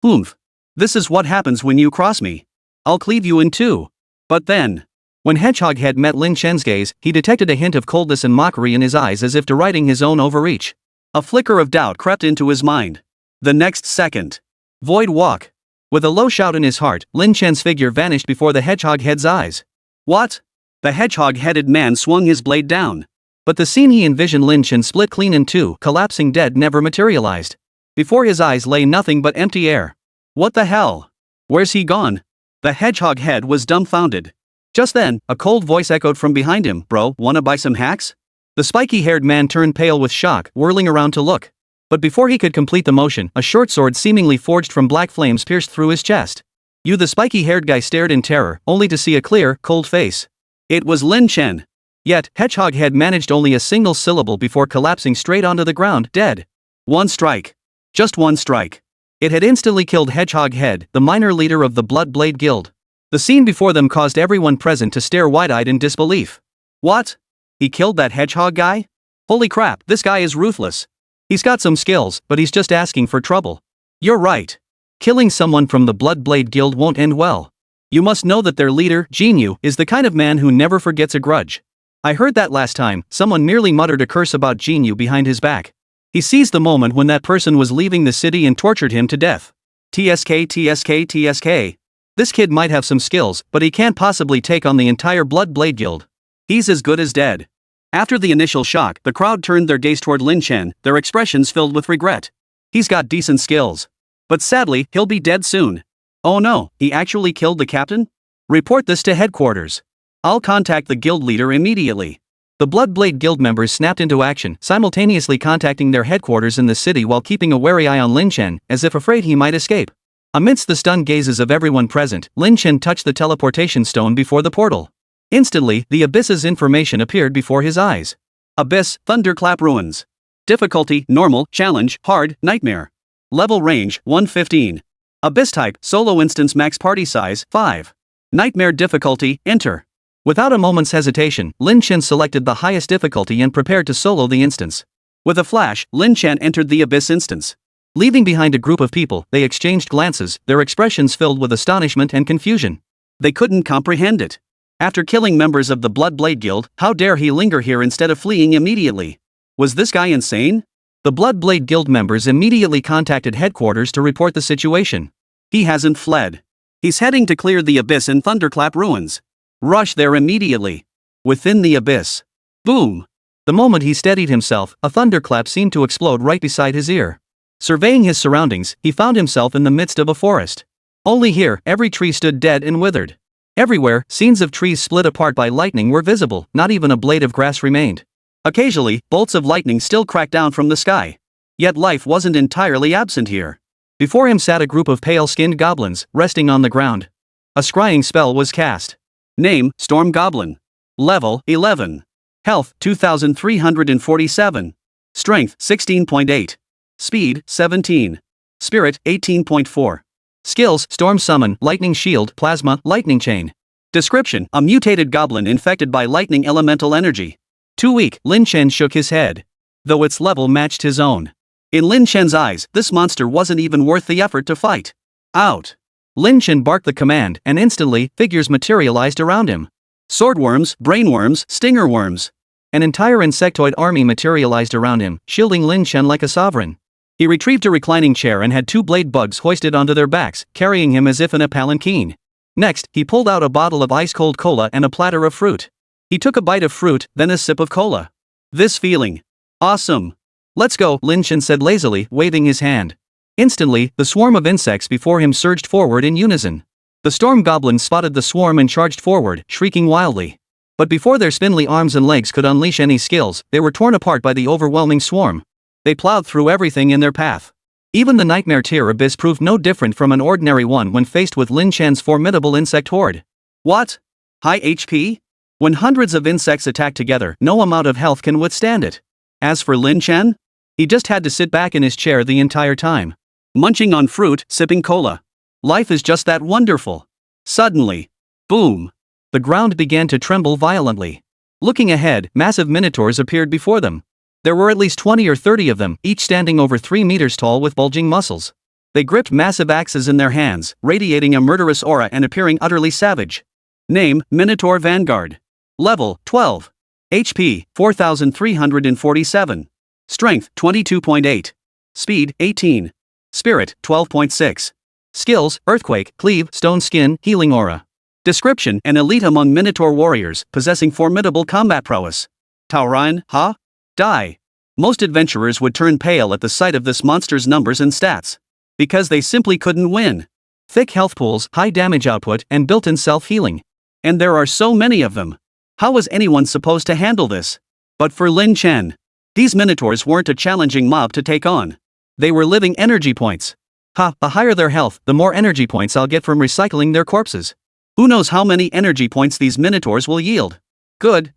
"Oomph. This is what happens when you cross me. I'll cleave you in two." But then, when Hedgehog-Head met Lin Chen's gaze, he detected a hint of coldness and mockery in his eyes, as if deriding his own overreach. A flicker of doubt crept into his mind. The next second, void walk. With a low shout in his heart, Lin Chen's figure vanished before the Hedgehog-Head's eyes. What? The hedgehog-headed man swung his blade down. But the scene he envisioned Lin Chen split clean in two, collapsing dead, never materialized. Before his eyes lay nothing but empty air. What the hell? Where's he gone? The hedgehog head was dumbfounded. Just then, a cold voice echoed from behind him. "Bro, wanna buy some hacks?" The spiky-haired man turned pale with shock, whirling around to look. But before he could complete the motion, a short sword seemingly forged from black flames pierced through his chest. The spiky-haired guy stared in terror, only to see a clear, cold face. It was Lin Chen. Yet, Hedgehog-Head managed only a single syllable before collapsing straight onto the ground, dead. One strike. Just one strike. It had instantly killed Hedgehog-Head, the minor leader of the Bloodblade Guild. The scene before them caused everyone present to stare wide-eyed in disbelief. What? He killed that hedgehog guy? Holy crap, this guy is ruthless. He's got some skills, but he's just asking for trouble. You're right. Killing someone from the Bloodblade Guild won't end well. You must know that their leader, Jinyu, is the kind of man who never forgets a grudge. I heard that last time, someone merely muttered a curse about Jinyu behind his back. He seized the moment when that person was leaving the city and tortured him to death. TSK. This kid might have some skills, but he can't possibly take on the entire Bloodblade Guild. He's as good as dead. After the initial shock, the crowd turned their gaze toward Lin Chen, their expressions filled with regret. He's got decent skills. But sadly, he'll be dead soon. Oh no, he actually killed the captain? Report this to headquarters. I'll contact the guild leader immediately. The Bloodblade Guild members snapped into action, simultaneously contacting their headquarters in the city while keeping a wary eye on Lin Chen, as if afraid he might escape. Amidst the stunned gazes of everyone present, Lin Chen touched the teleportation stone before the portal. Instantly, the Abyss's information appeared before his eyes. Abyss, Thunderclap Ruins. Difficulty, Normal, Challenge, Hard, Nightmare. Level Range, 115. Abyss Type, Solo Instance Max Party Size, 5. Nightmare Difficulty, Enter. Without a moment's hesitation, Lin Chen selected the highest difficulty and prepared to solo the instance. With a flash, Lin Chen entered the Abyss instance. Leaving behind a group of people, they exchanged glances, their expressions filled with astonishment and confusion. They couldn't comprehend it. After killing members of the Bloodblade Guild, how dare he linger here instead of fleeing immediately? Was this guy insane? The Bloodblade Guild members immediately contacted headquarters to report the situation. He hasn't fled. He's heading to clear the Abyss in Thunderclap Ruins. Rush there immediately. Within the Abyss. Boom! The moment he steadied himself, a thunderclap seemed to explode right beside his ear. Surveying his surroundings, he found himself in the midst of a forest. Only here, every tree stood dead and withered. Everywhere, scenes of trees split apart by lightning were visible, not even a blade of grass remained. Occasionally, bolts of lightning still cracked down from the sky. Yet life wasn't entirely absent here. Before him sat a group of pale-skinned goblins, resting on the ground. A scrying spell was cast. Name, Storm Goblin. Level, 11. Health, 2347. Strength, 16.8. Speed, 17. Spirit, 18.4. Skills, Storm Summon, Lightning Shield, Plasma, Lightning Chain. Description, a mutated goblin infected by lightning elemental energy. Too weak, Lin Chen shook his head. Though its level matched his own. In Lin Chen's eyes, this monster wasn't even worth the effort to fight. Out. Lin Chen barked the command, and instantly, figures materialized around him. Swordworms, brainworms, stinger worms. An entire insectoid army materialized around him, shielding Lin Chen like a sovereign. He retrieved a reclining chair and had two blade bugs hoisted onto their backs, carrying him as if in a palanquin. Next, he pulled out a bottle of ice-cold cola and a platter of fruit. He took a bite of fruit, then a sip of cola. This feeling. Awesome. Let's go, Lin Chen said lazily, waving his hand. Instantly, the swarm of insects before him surged forward in unison. The storm goblins spotted the swarm and charged forward, shrieking wildly. But before their spindly arms and legs could unleash any skills, they were torn apart by the overwhelming swarm. They plowed through everything in their path. Even the nightmare tier abyss proved no different from an ordinary one when faced with Lin Chen's formidable insect horde. What? High HP? When hundreds of insects attack together, no amount of health can withstand it. As for Lin Chen? He just had to sit back in his chair the entire time. Munching on fruit, sipping cola. Life is just that wonderful. Suddenly. Boom. The ground began to tremble violently. Looking ahead, massive minotaurs appeared before them. There were at least 20 or 30 of them, each standing over 3 meters tall with bulging muscles. They gripped massive axes in their hands, radiating a murderous aura and appearing utterly savage. Name, Minotaur Vanguard. Level, 12. HP, 4347. Strength, 22.8. Speed, 18. Spirit, 12.6. Skills, Earthquake, Cleave, Stone Skin, Healing Aura. Description, an elite among Minotaur warriors, possessing formidable combat prowess. Taoran, ha? Die. Most adventurers would turn pale at the sight of this monster's numbers and stats. Because they simply couldn't win. Thick health pools, high damage output, and built-in self-healing. And there are so many of them. How was anyone supposed to handle this? But for Lin Chen, these Minotaurs weren't a challenging mob to take on. They were living energy points. The higher their health, the more energy points I'll get from recycling their corpses. Who knows how many energy points these Minotaurs will yield? Good.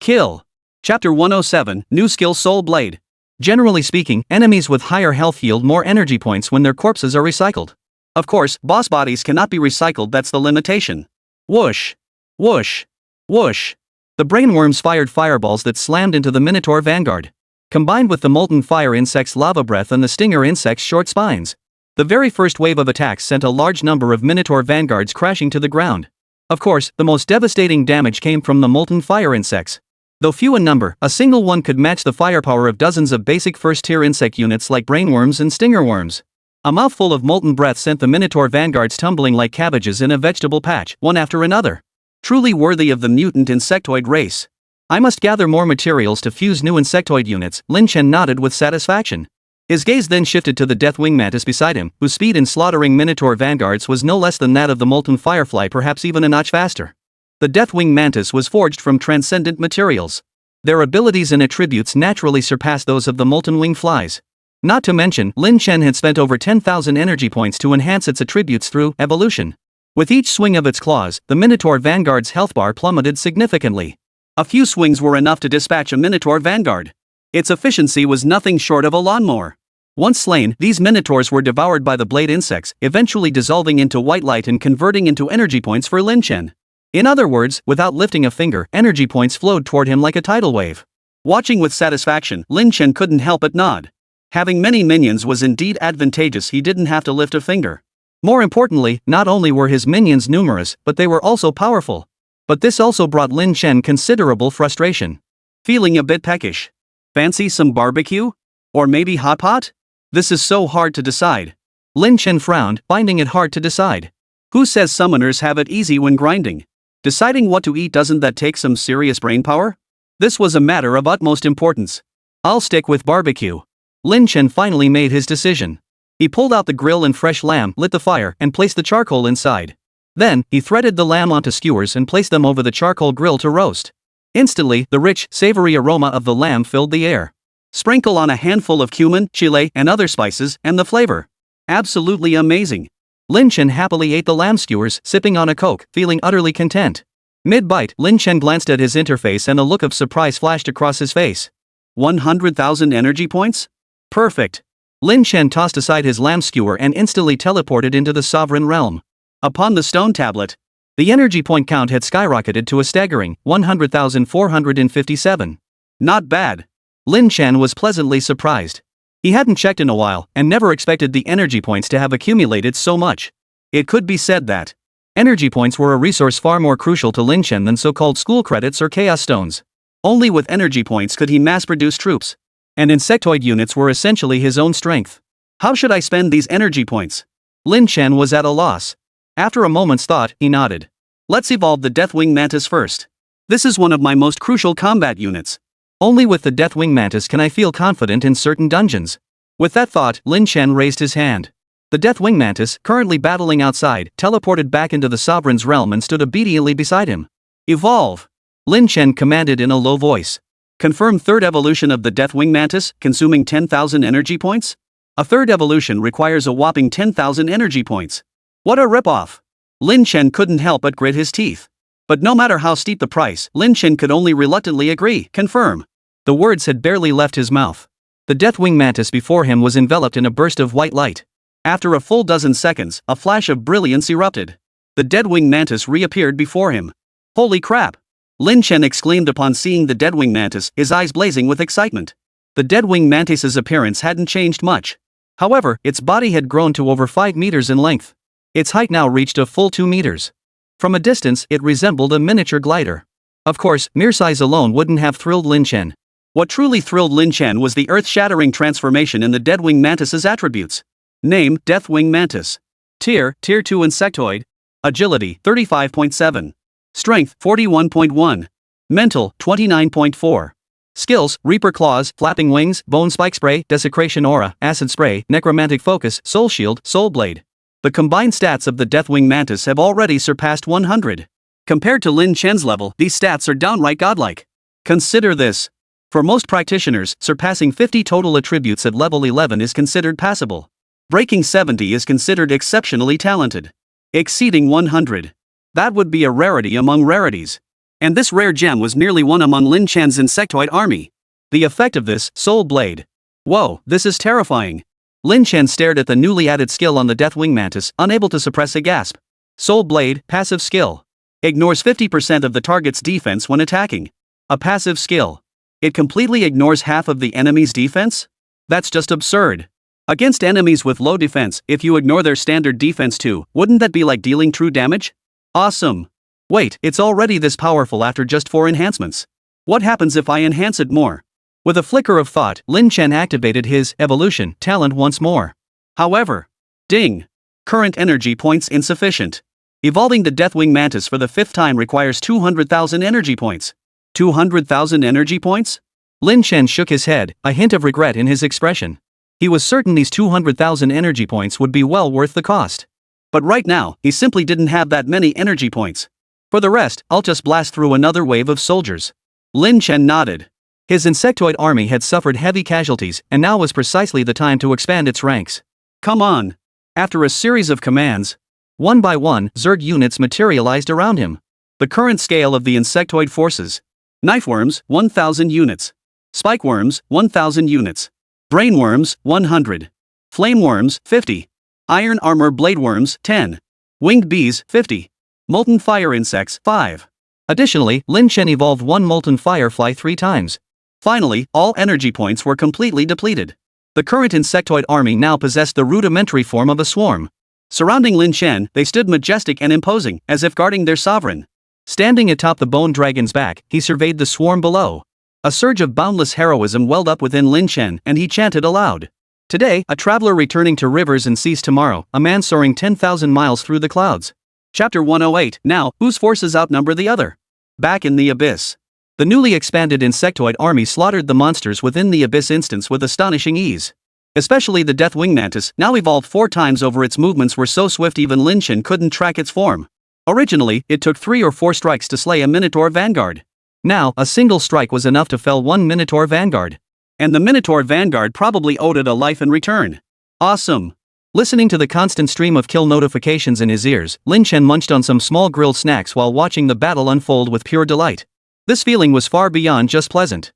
Kill. Chapter 107, New Skill Soul Blade. Generally speaking, enemies with higher health yield more energy points when their corpses are recycled. Of course, boss bodies cannot be recycled, that's the limitation. Whoosh. Whoosh. Whoosh. The brainworms fired fireballs that slammed into the Minotaur Vanguard. Combined with the molten fire insect's lava breath and the stinger insect's short spines. The very first wave of attacks sent a large number of Minotaur Vanguards crashing to the ground. Of course, the most devastating damage came from the molten fire insects. Though few in number, a single one could match the firepower of dozens of basic first-tier insect units like brainworms and stinger worms. A mouthful of molten breath sent the Minotaur Vanguards tumbling like cabbages in a vegetable patch, one after another. Truly worthy of the mutant insectoid race. I must gather more materials to fuse new insectoid units, Lin Chen nodded with satisfaction. His gaze then shifted to the Deathwing Mantis beside him, whose speed in slaughtering Minotaur Vanguards was no less than that of the molten firefly, perhaps even a notch faster. The Deathwing Mantis was forged from transcendent materials. Their abilities and attributes naturally surpass those of the Molten Wing Flies. Not to mention, Lin Chen had spent over 10,000 energy points to enhance its attributes through evolution. With each swing of its claws, the Minotaur Vanguard's health bar plummeted significantly. A few swings were enough to dispatch a Minotaur Vanguard. Its efficiency was nothing short of a lawnmower. Once slain, these Minotaurs were devoured by the blade insects, eventually dissolving into white light and converting into energy points for Lin Chen. In other words, without lifting a finger, energy points flowed toward him like a tidal wave. Watching with satisfaction, Lin Chen couldn't help but nod. Having many minions was indeed advantageous. He didn't have to lift a finger. More importantly, not only were his minions numerous, but they were also powerful. But this also brought Lin Chen considerable frustration. Feeling a bit peckish. Fancy some barbecue? Or maybe hot pot? This is so hard to decide. Lin Chen frowned, finding it hard to decide. Who says summoners have it easy when grinding? Deciding what to eat, doesn't that take some serious brain power? This was a matter of utmost importance. I'll stick with barbecue. Lin Chen finally made his decision. He pulled out the grill and fresh lamb, lit the fire, and placed the charcoal inside. Then, he threaded the lamb onto skewers and placed them over the charcoal grill to roast. Instantly, the rich, savory aroma of the lamb filled the air. Sprinkle on a handful of cumin, chile, and other spices, and the flavor. Absolutely amazing. Lin Chen happily ate the lamb skewers, sipping on a Coke, feeling utterly content. Mid-bite, Lin Chen glanced at his interface and a look of surprise flashed across his face. 100,000 energy points? Perfect. Lin Chen tossed aside his lamb skewer and instantly teleported into the sovereign realm. Upon the stone tablet, the energy point count had skyrocketed to a staggering 100,457. Not bad. Lin Chen was pleasantly surprised. He hadn't checked in a while and never expected the energy points to have accumulated so much. It could be said that energy points were a resource far more crucial to Lin Chen than so-called school credits or chaos stones. Only with energy points could he mass-produce troops. And insectoid units were essentially his own strength. How should I spend these energy points? Lin Chen was at a loss. After a moment's thought, he nodded. Let's evolve the Deathwing Mantis first. This is one of my most crucial combat units. Only with the Deathwing Mantis can I feel confident in certain dungeons. With that thought, Lin Chen raised his hand. The Deathwing Mantis, currently battling outside, teleported back into the Sovereign's realm and stood obediently beside him. Evolve! Lin Chen commanded in a low voice. Confirm third evolution of the Deathwing Mantis, consuming 10,000 energy points? A third evolution requires a whopping 10,000 energy points. What a ripoff! Lin Chen couldn't help but grit his teeth. But no matter how steep the price, Lin Chen could only reluctantly agree. Confirm. The words had barely left his mouth. The Deathwing Mantis before him was enveloped in a burst of white light. After a full dozen seconds, a flash of brilliance erupted. The Deathwing Mantis reappeared before him. Holy crap! Lin Chen exclaimed upon seeing the Deathwing Mantis, his eyes blazing with excitement. The Deathwing Mantis's appearance hadn't changed much. However, its body had grown to over 5 meters in length. Its height now reached a full 2 meters. From a distance, it resembled a miniature glider. Of course, mere size alone wouldn't have thrilled Lin Chen. What truly thrilled Lin Chen was the earth-shattering transformation in the Deathwing Mantis's attributes. Name, Deathwing Mantis. Tier 2 Insectoid. Agility, 35.7. Strength, 41.1. Mental, 29.4. Skills, Reaper Claws, Flapping Wings, Bone Spike Spray, Desecration Aura, Acid Spray, Necromantic Focus, Soul Shield, Soul Blade. The combined stats of the Deathwing Mantis have already surpassed 100. Compared to Lin Chen's level, these stats are downright godlike. Consider this. For most practitioners, surpassing 50 total attributes at level 11 is considered passable. Breaking 70 is considered exceptionally talented. Exceeding 100. That would be a rarity among rarities. And this rare gem was merely one among Lin Chen's insectoid army. The effect of this, Soul Blade. Whoa, this is terrifying. Lin Chen stared at the newly added skill on the Deathwing Mantis, unable to suppress a gasp. Soul Blade, passive skill. Ignores 50% of the target's defense when attacking. A passive skill. It completely ignores half of the enemy's defense? That's just absurd. Against enemies with low defense, if you ignore their standard defense too, wouldn't that be like dealing true damage? Awesome. Wait, it's already this powerful after just 4 enhancements. What happens if I enhance it more? With a flicker of thought, Lin Chen activated his evolution talent once more. However, ding! Current energy points insufficient. Evolving the Deathwing Mantis for the 5th time requires 200,000 energy points. 200,000 energy points? Lin Chen shook his head, a hint of regret in his expression. He was certain these 200,000 energy points would be well worth the cost. But right now, he simply didn't have that many energy points. For the rest, I'll just blast through another wave of soldiers. Lin Chen nodded. His insectoid army had suffered heavy casualties, and now was precisely the time to expand its ranks. Come on. After a series of commands, one by one, Zerg units materialized around him. The current scale of the insectoid forces: knifeworms, 1,000 units. Spikeworms, 1,000 units. Brainworms, 100. Flameworms, 50. Iron armor bladeworms, 10. Winged bees, 50. Molten fire insects, 5. Additionally, Lin Chen evolved one molten firefly 3 times. Finally, all energy points were completely depleted. The current insectoid army now possessed the rudimentary form of a swarm. Surrounding Lin Chen, they stood majestic and imposing, as if guarding their sovereign. Standing atop the bone dragon's back, he surveyed the swarm below. A surge of boundless heroism welled up within Lin Chen, and he chanted aloud. Today, a traveler returning to rivers and seas tomorrow, a man soaring 10,000 miles through the clouds. Chapter 108. Now, whose forces outnumber the other? Back in the abyss. The newly expanded insectoid army slaughtered the monsters within the abyss instance with astonishing ease. Especially the Deathwing Mantis, now evolved 4 times over. Its movements were so swift even Lin Chen couldn't track its form. Originally, it took 3 or 4 strikes to slay a Minotaur Vanguard. Now, a single strike was enough to fell one Minotaur Vanguard. And the Minotaur Vanguard probably owed it a life in return. Awesome. Listening to the constant stream of kill notifications in his ears, Lin Chen munched on some small grilled snacks while watching the battle unfold with pure delight. This feeling was far beyond just pleasant.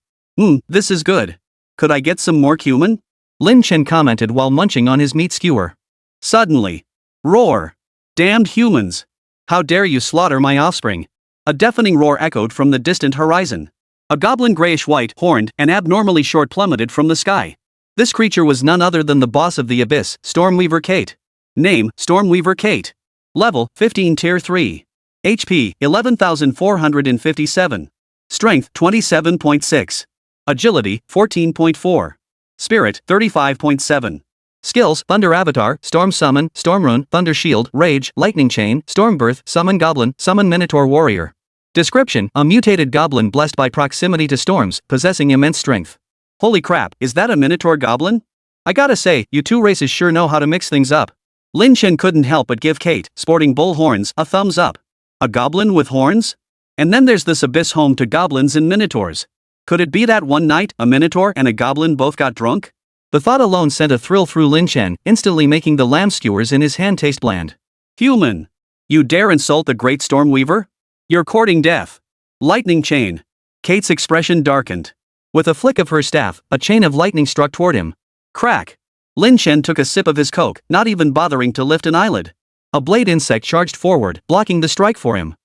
This is good. Could I get some more cumin? Lin Chen commented while munching on his meat skewer. Suddenly. Roar. Damned humans. How dare you slaughter my offspring? A deafening roar echoed from the distant horizon. A goblin grayish-white, horned, and abnormally short plummeted from the sky. This creature was none other than the boss of the abyss, Stormweaver Kate. Name, Stormweaver Kate. Level, 15 Tier 3. HP, 11,457. Strength, 27.6. Agility, 14.4. Spirit, 35.7. Skills: Thunder Avatar, Storm Summon, Storm Rune, Thunder Shield, Rage, Lightning Chain, Storm Birth, Summon Goblin, Summon Minotaur Warrior. Description: a mutated goblin blessed by proximity to storms, possessing immense strength. Holy crap, is that a Minotaur goblin? I gotta say, you two races sure know how to mix things up. Lin Chen couldn't help but give Kate, sporting bull horns, a thumbs up. A goblin with horns? And then there's this abyss home to goblins and minotaurs. Could it be that one night, a minotaur and a goblin both got drunk? The thought alone sent a thrill through Lin Chen, instantly making the lamb skewers in his hand taste bland. Human! You dare insult the great Stormweaver? You're courting death. Lightning chain. Kate's expression darkened. With a flick of her staff, a chain of lightning struck toward him. Crack! Lin Chen took a sip of his coke, not even bothering to lift an eyelid. A blade insect charged forward, blocking the strike for him.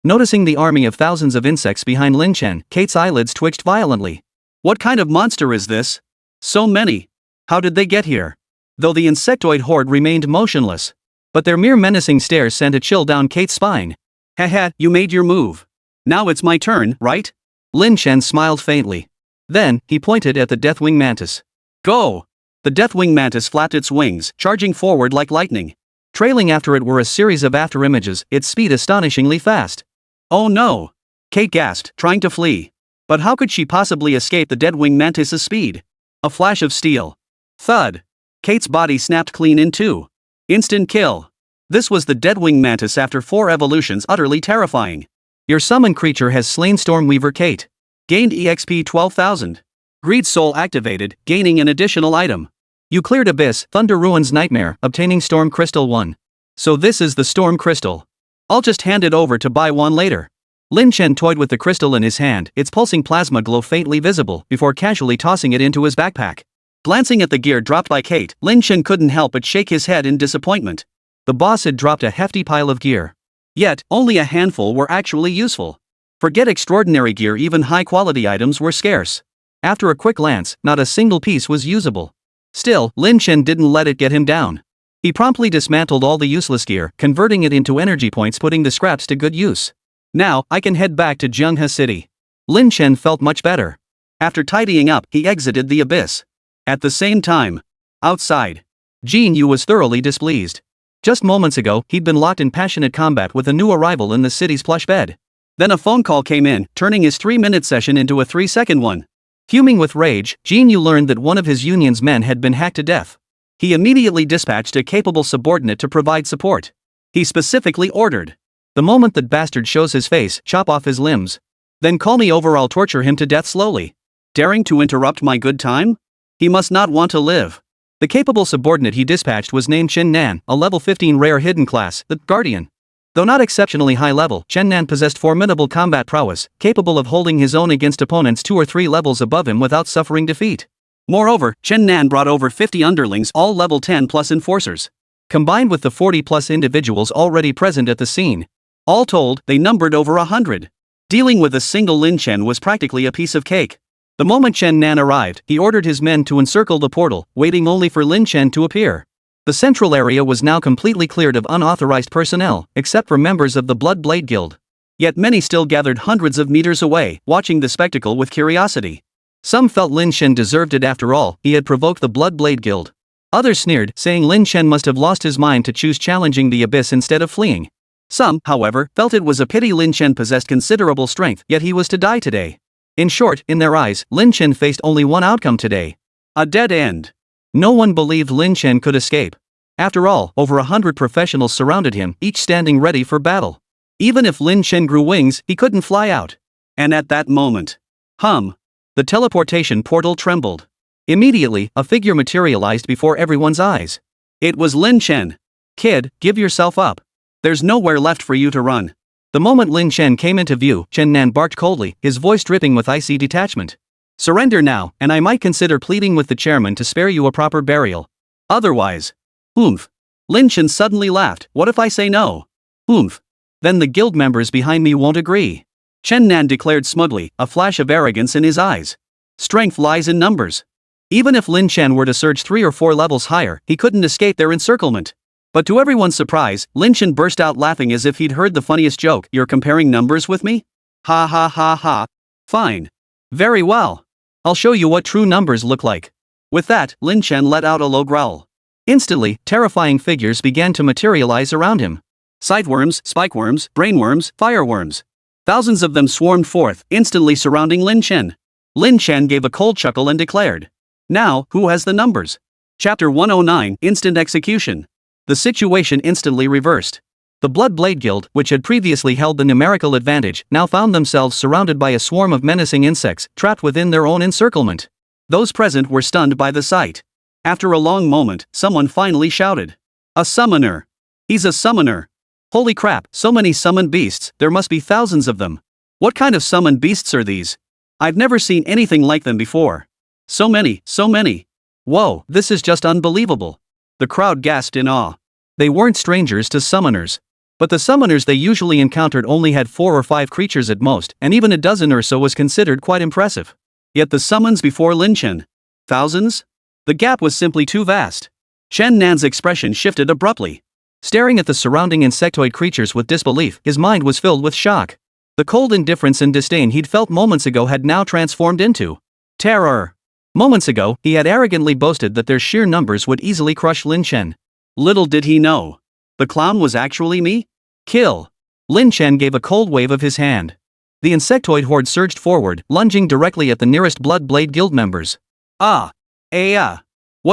Noticing the army of thousands of insects behind Lin Chen, Kate's eyelids twitched violently. What kind of monster is this? So many. How did they get here? Though the insectoid horde remained motionless. But their mere menacing stares sent a chill down Kate's spine. Haha, you made your move. Now it's my turn, right? Lin Chen smiled faintly. Then, he pointed at the Deathwing Mantis. Go! The Deathwing Mantis flapped its wings, charging forward like lightning. Trailing after it were a series of afterimages, its speed astonishingly fast. Oh no! Kate gasped, trying to flee. But how could she possibly escape the Deathwing Mantis's speed? A flash of steel. Thud. Kate's body snapped clean in two. Instant kill. This was the Deathwing Mantis after 4 evolutions, utterly terrifying. Your summon creature has slain Stormweaver Kate. Gained EXP 12,000. Greed Soul activated, gaining an additional item. You cleared Abyss, Thunder Ruins Nightmare, obtaining Storm Crystal 1. So this is the Storm Crystal. I'll just hand it over to buy one later. Lin Chen toyed with the crystal in his hand, its pulsing plasma glow faintly visible, before casually tossing it into his backpack. Glancing at the gear dropped by Kate, Lin Chen couldn't help but shake his head in disappointment. The boss had dropped a hefty pile of gear. Yet, only a handful were actually useful. Forget extraordinary gear, even high-quality items were scarce. After a quick glance, not a single piece was usable. Still, Lin Chen didn't let it get him down. He promptly dismantled all the useless gear, converting it into energy points, putting the scraps to good use. Now, I can head back to Zhenghe City. Lin Chen felt much better. After tidying up, he exited the abyss. At the same time, outside, Jin Yu was thoroughly displeased. Just moments ago, he'd been locked in passionate combat with a new arrival in the city's plush bed. Then a phone call came in, turning his 3-minute session into a 3-second one. Fuming with rage, Jin Yu learned that one of his union's men had been hacked to death. He immediately dispatched a capable subordinate to provide support. He specifically ordered, The moment that bastard shows his face, chop off his limbs. Then call me over, I'll torture him to death slowly. Daring to interrupt my good time? He must not want to live. The capable subordinate he dispatched was named Chen Nan, a level 15 rare hidden class, the Guardian. Though not exceptionally high level, Chen Nan possessed formidable combat prowess, capable of holding his own against opponents 2 or 3 levels above him without suffering defeat. Moreover, Chen Nan brought over 50 underlings, all level 10 plus enforcers. Combined with the 40 plus individuals already present at the scene. All told, they numbered over 100. Dealing with a single Lin Chen was practically a piece of cake. The moment Chen Nan arrived, he ordered his men to encircle the portal, waiting only for Lin Chen to appear. The central area was now completely cleared of unauthorized personnel, except for members of the Blood Blade Guild. Yet many still gathered hundreds of meters away, watching the spectacle with curiosity. Some felt Lin Chen deserved it after all, he had provoked the Blood Blade Guild. Others sneered, saying Lin Chen must have lost his mind to choose challenging the abyss instead of fleeing. Some, however, felt it was a pity Lin Chen possessed considerable strength, yet he was to die today. In short, in their eyes, Lin Chen faced only one outcome today. A dead end. No one believed Lin Chen could escape. After all, over 100 professionals surrounded him, each standing ready for battle. Even if Lin Chen grew wings, he couldn't fly out. And at that moment, the teleportation portal trembled. Immediately, a figure materialized before everyone's eyes. It was Lin Chen. Kid, give yourself up. There's nowhere left for you to run. The moment Lin Chen came into view, Chen Nan barked coldly, his voice dripping with icy detachment. Surrender now, and I might consider pleading with the chairman to spare you a proper burial. Otherwise. Oomph. Lin Chen suddenly laughed, what if I say no? Oomph. Then the guild members behind me won't agree. Chen Nan declared smugly, a flash of arrogance in his eyes. Strength lies in numbers. Even if Lin Chen were to surge 3 or 4 levels higher, he couldn't escape their encirclement. But to everyone's surprise, Lin Chen burst out laughing as if he'd heard the funniest joke. You're comparing numbers with me? Ha ha ha ha. Fine. Very well. I'll show you what true numbers look like. With that, Lin Chen let out a low growl. Instantly, terrifying figures began to materialize around him. Sightworms, spikeworms, brainworms, fireworms. Thousands of them swarmed forth, instantly surrounding Lin Chen. Lin Chen gave a cold chuckle and declared, now, who has the numbers? Chapter 109, Instant Execution. The situation instantly reversed. The Blood Blade Guild, which had previously held the numerical advantage, now found themselves surrounded by a swarm of menacing insects, trapped within their own encirclement. Those present were stunned by the sight. After a long moment, someone finally shouted. A summoner. He's a summoner. Holy crap, so many summoned beasts, there must be thousands of them. What kind of summoned beasts are these? I've never seen anything like them before. So many, so many. Whoa, this is just unbelievable. The crowd gasped in awe. They weren't strangers to summoners. But the summoners they usually encountered only had 4 or 5 creatures at most, and even a dozen or so was considered quite impressive. Yet the summons before Lin Chen. Thousands? The gap was simply too vast. Chen Nan's expression shifted abruptly. Staring at the surrounding insectoid creatures with disbelief, his mind was filled with shock. The cold indifference and disdain he'd felt moments ago had now transformed into terror. Moments ago, he had arrogantly boasted that their sheer numbers would easily crush Lin Chen. Little did he know. The clown was actually me? Kill. Lin Chen gave a cold wave of his hand. The insectoid horde surged forward, lunging directly at the nearest Blood Blade Guild members. What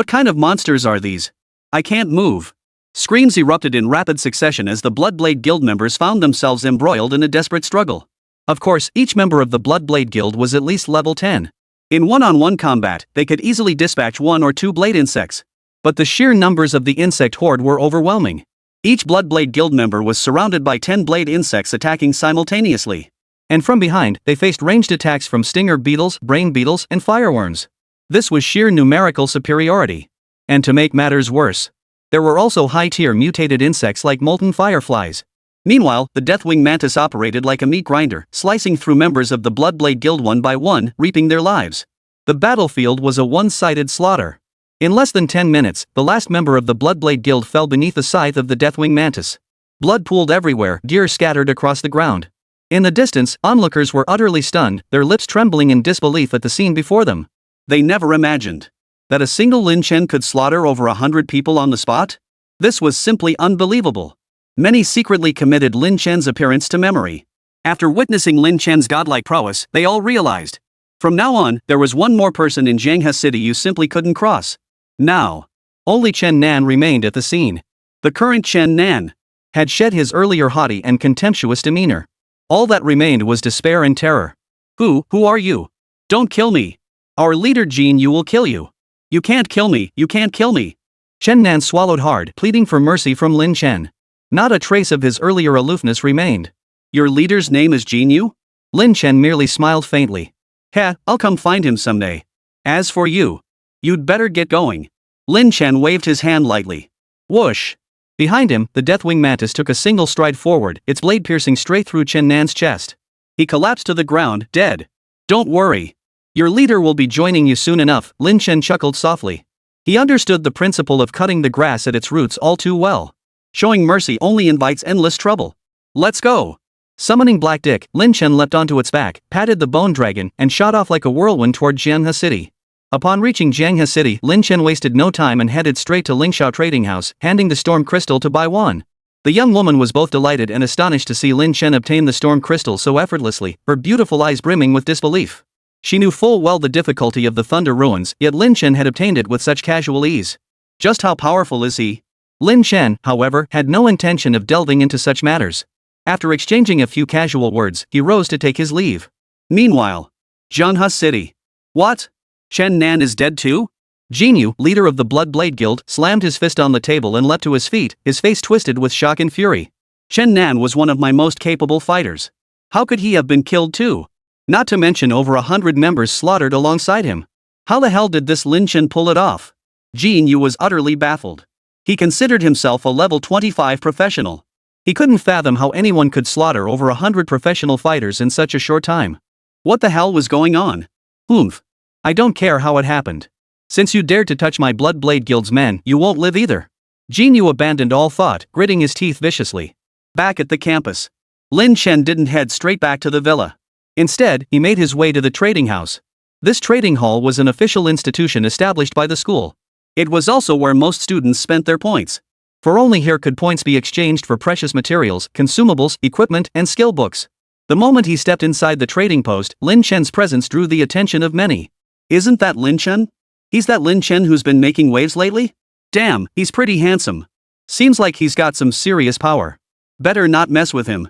kind of monsters are these? I can't move. Screams erupted in rapid succession as the Blood Blade Guild members found themselves embroiled in a desperate struggle. Of course, each member of the Blood Blade Guild was at least level 10. In one-on-one combat, they could easily dispatch 1 or 2 blade insects. But the sheer numbers of the insect horde were overwhelming. Each Blood Blade Guild member was surrounded by 10 blade insects attacking simultaneously. And from behind, they faced ranged attacks from stinger beetles, brain beetles, and fireworms. This was sheer numerical superiority. And to make matters worse, there were also high-tier mutated insects like molten fireflies. Meanwhile, the Deathwing Mantis operated like a meat grinder, slicing through members of the Blood Blade Guild one by one, reaping their lives. The battlefield was a one-sided slaughter. In less than 10 minutes, the last member of the Blood Blade Guild fell beneath the scythe of the Deathwing Mantis. Blood pooled everywhere, gear scattered across the ground. In the distance, onlookers were utterly stunned, their lips trembling in disbelief at the scene before them. They never imagined that a single Lin Chen could slaughter over 100 people on the spot? This was simply unbelievable. Many secretly committed Lin Chen's appearance to memory. After witnessing Lin Chen's godlike prowess, they all realized. From now on, there was one more person in Jianghe City you simply couldn't cross. Now, only Chen Nan remained at the scene. The current Chen Nan. had shed his earlier haughty and contemptuous demeanor. All that remained was despair and terror. Who are you? Don't kill me. Our leader Jin Yu will kill you. You can't kill me, you can't kill me. Chen Nan swallowed hard, pleading for mercy from Lin Chen. Not a trace of his earlier aloofness remained. Your leader's name is Jin Yu? Lin Chen merely smiled faintly. Heh, I'll come find him someday. As for you, you'd better get going. Lin Chen waved his hand lightly. Whoosh. Behind him, the Deathwing Mantis took a single stride forward, its blade piercing straight through Chen Nan's chest. He collapsed to the ground, dead. Don't worry. Your leader will be joining you soon enough, Lin Chen chuckled softly. He understood the principle of cutting the grass at its roots all too well. Showing mercy only invites endless trouble. Let's go. Summoning Black Dick, Lin Chen leapt onto its back, patted the bone dragon, and shot off like a whirlwind toward Jianghe City. Upon reaching Jianghe City, Lin Chen wasted no time and headed straight to Lingxiao Trading House, handing the Storm Crystal to Bai Wan. The young woman was both delighted and astonished to see Lin Chen obtain the Storm Crystal so effortlessly, her beautiful eyes brimming with disbelief. She knew full well the difficulty of the Thunder Ruins, yet Lin Chen had obtained it with such casual ease. Just how powerful is he? Lin Chen, however, had no intention of delving into such matters. After exchanging a few casual words, he rose to take his leave. Meanwhile, Jianghe City. What? Chen Nan is dead too? Jin Yu, leader of the Blood Blade Guild, slammed his fist on the table and leapt to his feet, his face twisted with shock and fury. Chen Nan was one of my most capable fighters. How could he have been killed too? Not to mention over 100 members slaughtered alongside him. How the hell did this Lin Chen pull it off? Jin Yu was utterly baffled. He considered himself a level 25 professional. He couldn't fathom how anyone could slaughter over 100 professional fighters in such a short time. What the hell was going on? Oomph. I don't care how it happened. Since you dared to touch my Blood Blade Guild's men, you won't live either. Jin Yu abandoned all thought, gritting his teeth viciously. Back at the campus, Lin Chen didn't head straight back to the villa. Instead, he made his way to the trading house. This trading hall was an official institution established by the school. It was also where most students spent their points. For only here could points be exchanged for precious materials, consumables, equipment, and skill books. The moment he stepped inside the trading post, Lin Chen's presence drew the attention of many. Isn't that Lin Chen? He's that Lin Chen who's been making waves lately? Damn, he's pretty handsome. Seems like he's got some serious power. Better not mess with him.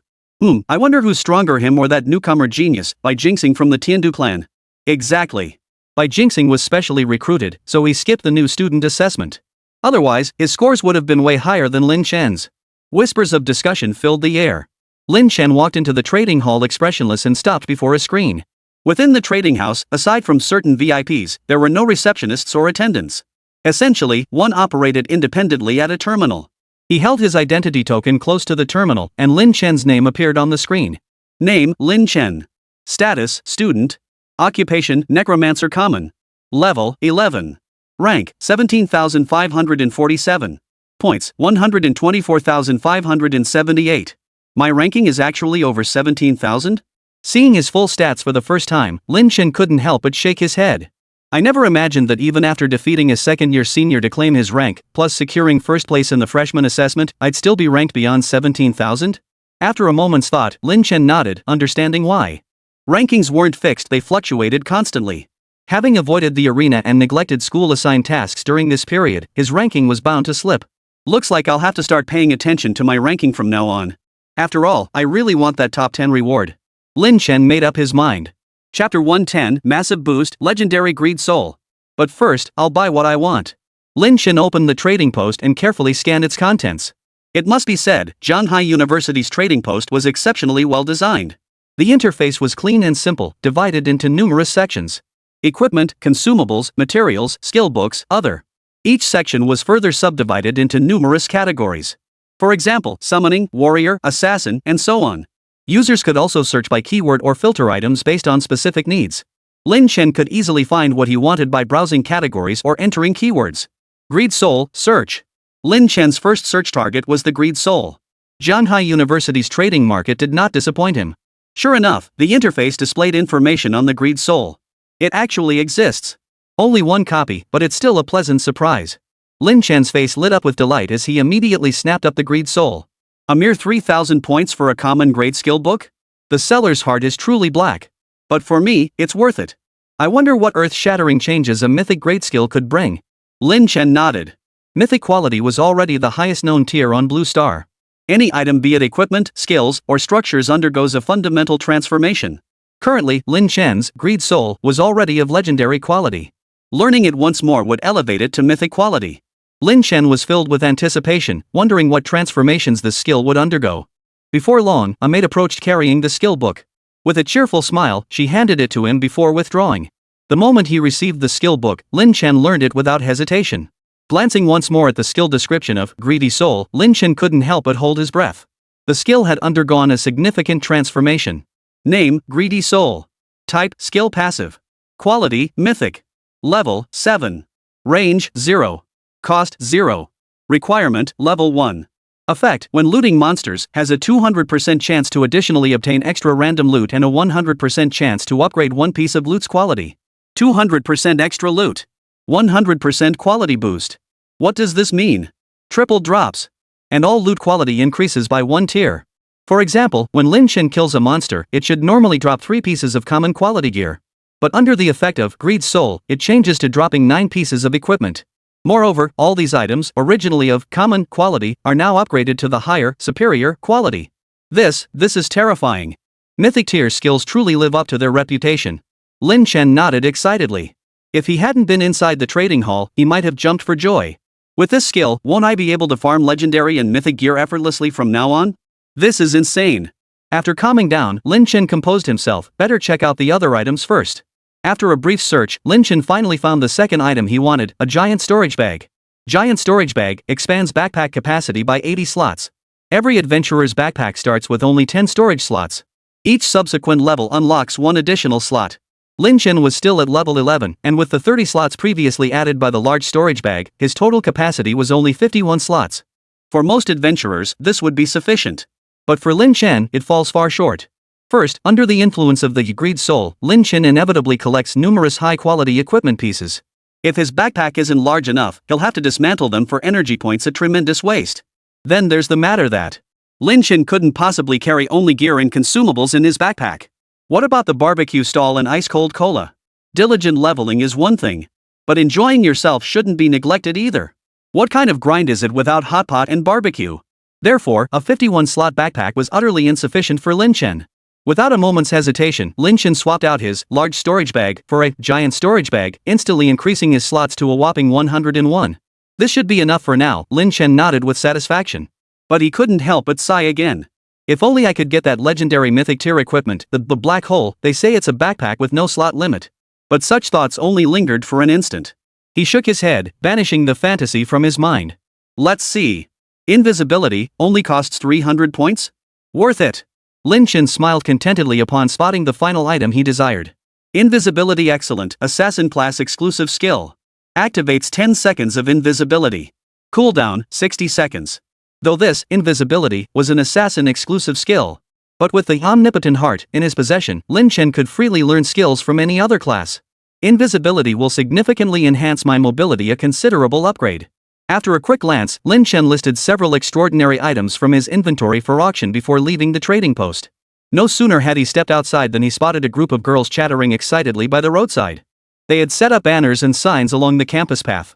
I wonder who's stronger, him or that newcomer genius, Bai Jingxing from the Tiandu clan. Exactly. Bai Jingxing was specially recruited, so he skipped the new student assessment. Otherwise, his scores would have been way higher than Lin Chen's. Whispers of discussion filled the air. Lin Chen walked into the trading hall expressionless and stopped before a screen. Within the trading house, aside from certain VIPs, there were no receptionists or attendants. Essentially, one operated independently at a terminal. He held his identity token close to the terminal, and Lin Chen's name appeared on the screen. Name, Lin Chen. Status, student. Occupation, necromancer common. Level, 11. Rank, 17,547. Points, 124,578. My ranking is actually over 17,000? Seeing his full stats for the first time, Lin Chen couldn't help but shake his head. I never imagined that even after defeating a second-year senior to claim his rank, plus securing first place in the freshman assessment, I'd still be ranked beyond 17,000? After a moment's thought, Lin Chen nodded, understanding why. Rankings weren't fixed, they fluctuated constantly. Having avoided the arena and neglected school-assigned tasks during this period, his ranking was bound to slip. Looks like I'll have to start paying attention to my ranking from now on. After all, I really want that top 10 reward. Lin Chen made up his mind. Chapter 110, Massive Boost, Legendary Greed Soul. But first, I'll buy what I want. Lin Chen opened the trading post and carefully scanned its contents. It must be said, Zhanghai University's trading post was exceptionally well designed. The interface was clean and simple, divided into numerous sections. Equipment, consumables, materials, skill books, other. Each section was further subdivided into numerous categories. For example, summoning, warrior, assassin, and so on. Users could also search by keyword or filter items based on specific needs. Lin Chen could easily find what he wanted by browsing categories or entering keywords. Greed Soul, search. Lin Chen's first search target was the Greed Soul. Zhanghai University's trading market did not disappoint him. Sure enough, the interface displayed information on the Greed Soul. It actually exists. Only one copy, but it's still a pleasant surprise. Lin Chen's face lit up with delight as he immediately snapped up the Greed Soul. A mere 3,000 points for a common grade skill book? The seller's heart is truly black. But for me, it's worth it. I wonder what earth-shattering changes a mythic grade skill could bring. Lin Chen nodded. Mythic quality was already the highest known tier on Blue Star. Any item, be it equipment, skills, or structures, undergoes a fundamental transformation. Currently, Lin Chen's Greed Soul was already of legendary quality. Learning it once more would elevate it to mythic quality. Lin Chen was filled with anticipation, wondering what transformations this skill would undergo. Before long, a maid approached carrying the skill book. With a cheerful smile, she handed it to him before withdrawing. The moment he received the skill book, Lin Chen learned it without hesitation. Glancing once more at the skill description of Greedy Soul, Lin Chen couldn't help but hold his breath. The skill had undergone a significant transformation. Name: Greedy Soul. Type: Skill Passive. Quality: Mythic. Level: 7. Range: 0. Cost: 0. Requirement: Level 1. Effect: when looting monsters, has a 200% chance to additionally obtain extra random loot and a 100% chance to upgrade one piece of loot's quality. 200% extra loot. 100% quality boost. What does this mean? Triple drops. And all loot quality increases by 1 tier. For example, when Lin Chen kills a monster, it should normally drop 3 pieces of common quality gear. But under the effect of Greed Soul, it changes to dropping 9 pieces of equipment. Moreover, all these items, originally of common quality, are now upgraded to the higher, superior quality. This is terrifying. Mythic tier skills truly live up to their reputation. Lin Chen nodded excitedly. If he hadn't been inside the trading hall, he might have jumped for joy. With this skill, won't I be able to farm legendary and mythic gear effortlessly from now on? This is insane. After calming down, Lin Chen composed himself. Better check out the other items first. After a brief search, Lin Chen finally found the second item he wanted, a giant storage bag. Giant storage bag expands backpack capacity by 80 slots. Every adventurer's backpack starts with only 10 storage slots. Each subsequent level unlocks 1 additional slot. Lin Chen was still at level 11, and with the 30 slots previously added by the large storage bag, his total capacity was only 51 slots. For most adventurers, this would be sufficient. But for Lin Chen, it falls far short. First, under the influence of the Greed Soul, Lin Chen inevitably collects numerous high-quality equipment pieces. If his backpack isn't large enough, he'll have to dismantle them for energy points, a tremendous waste. Then there's the matter that Lin Chen couldn't possibly carry only gear and consumables in his backpack. What about the barbecue stall and ice-cold cola? Diligent leveling is one thing, but enjoying yourself shouldn't be neglected either. What kind of grind is it without hot pot and barbecue? Therefore, a 51-slot backpack was utterly insufficient for Lin Chen. Without a moment's hesitation, Lin Chen swapped out his large storage bag for a giant storage bag, instantly increasing his slots to a whopping 101. This should be enough for now, Lin Chen nodded with satisfaction. But he couldn't help but sigh again. If only I could get that legendary mythic tier equipment, the black hole. They say it's a backpack with no slot limit. But such thoughts only lingered for an instant. He shook his head, banishing the fantasy from his mind. Let's see. Invisibility only costs 300 points? Worth it. Lin Chen smiled contentedly upon spotting the final item he desired. Invisibility excellent, assassin class exclusive skill. Activates 10 seconds of invisibility. Cooldown, 60 seconds. Though this, invisibility, was an assassin exclusive skill. But with the omnipotent heart in his possession, Lin Chen could freely learn skills from any other class. Invisibility will significantly enhance my mobility, a considerable upgrade. After a quick glance, Lin Chen listed several extraordinary items from his inventory for auction before leaving the trading post. No sooner had he stepped outside than he spotted a group of girls chattering excitedly by the roadside. They had set up banners and signs along the campus path.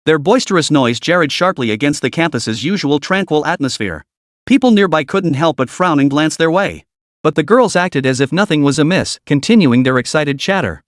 Their boisterous noise jarred sharply against the campus's usual tranquil atmosphere. People nearby couldn't help but frown and glance their way. But the girls acted as if nothing was amiss, continuing their excited chatter.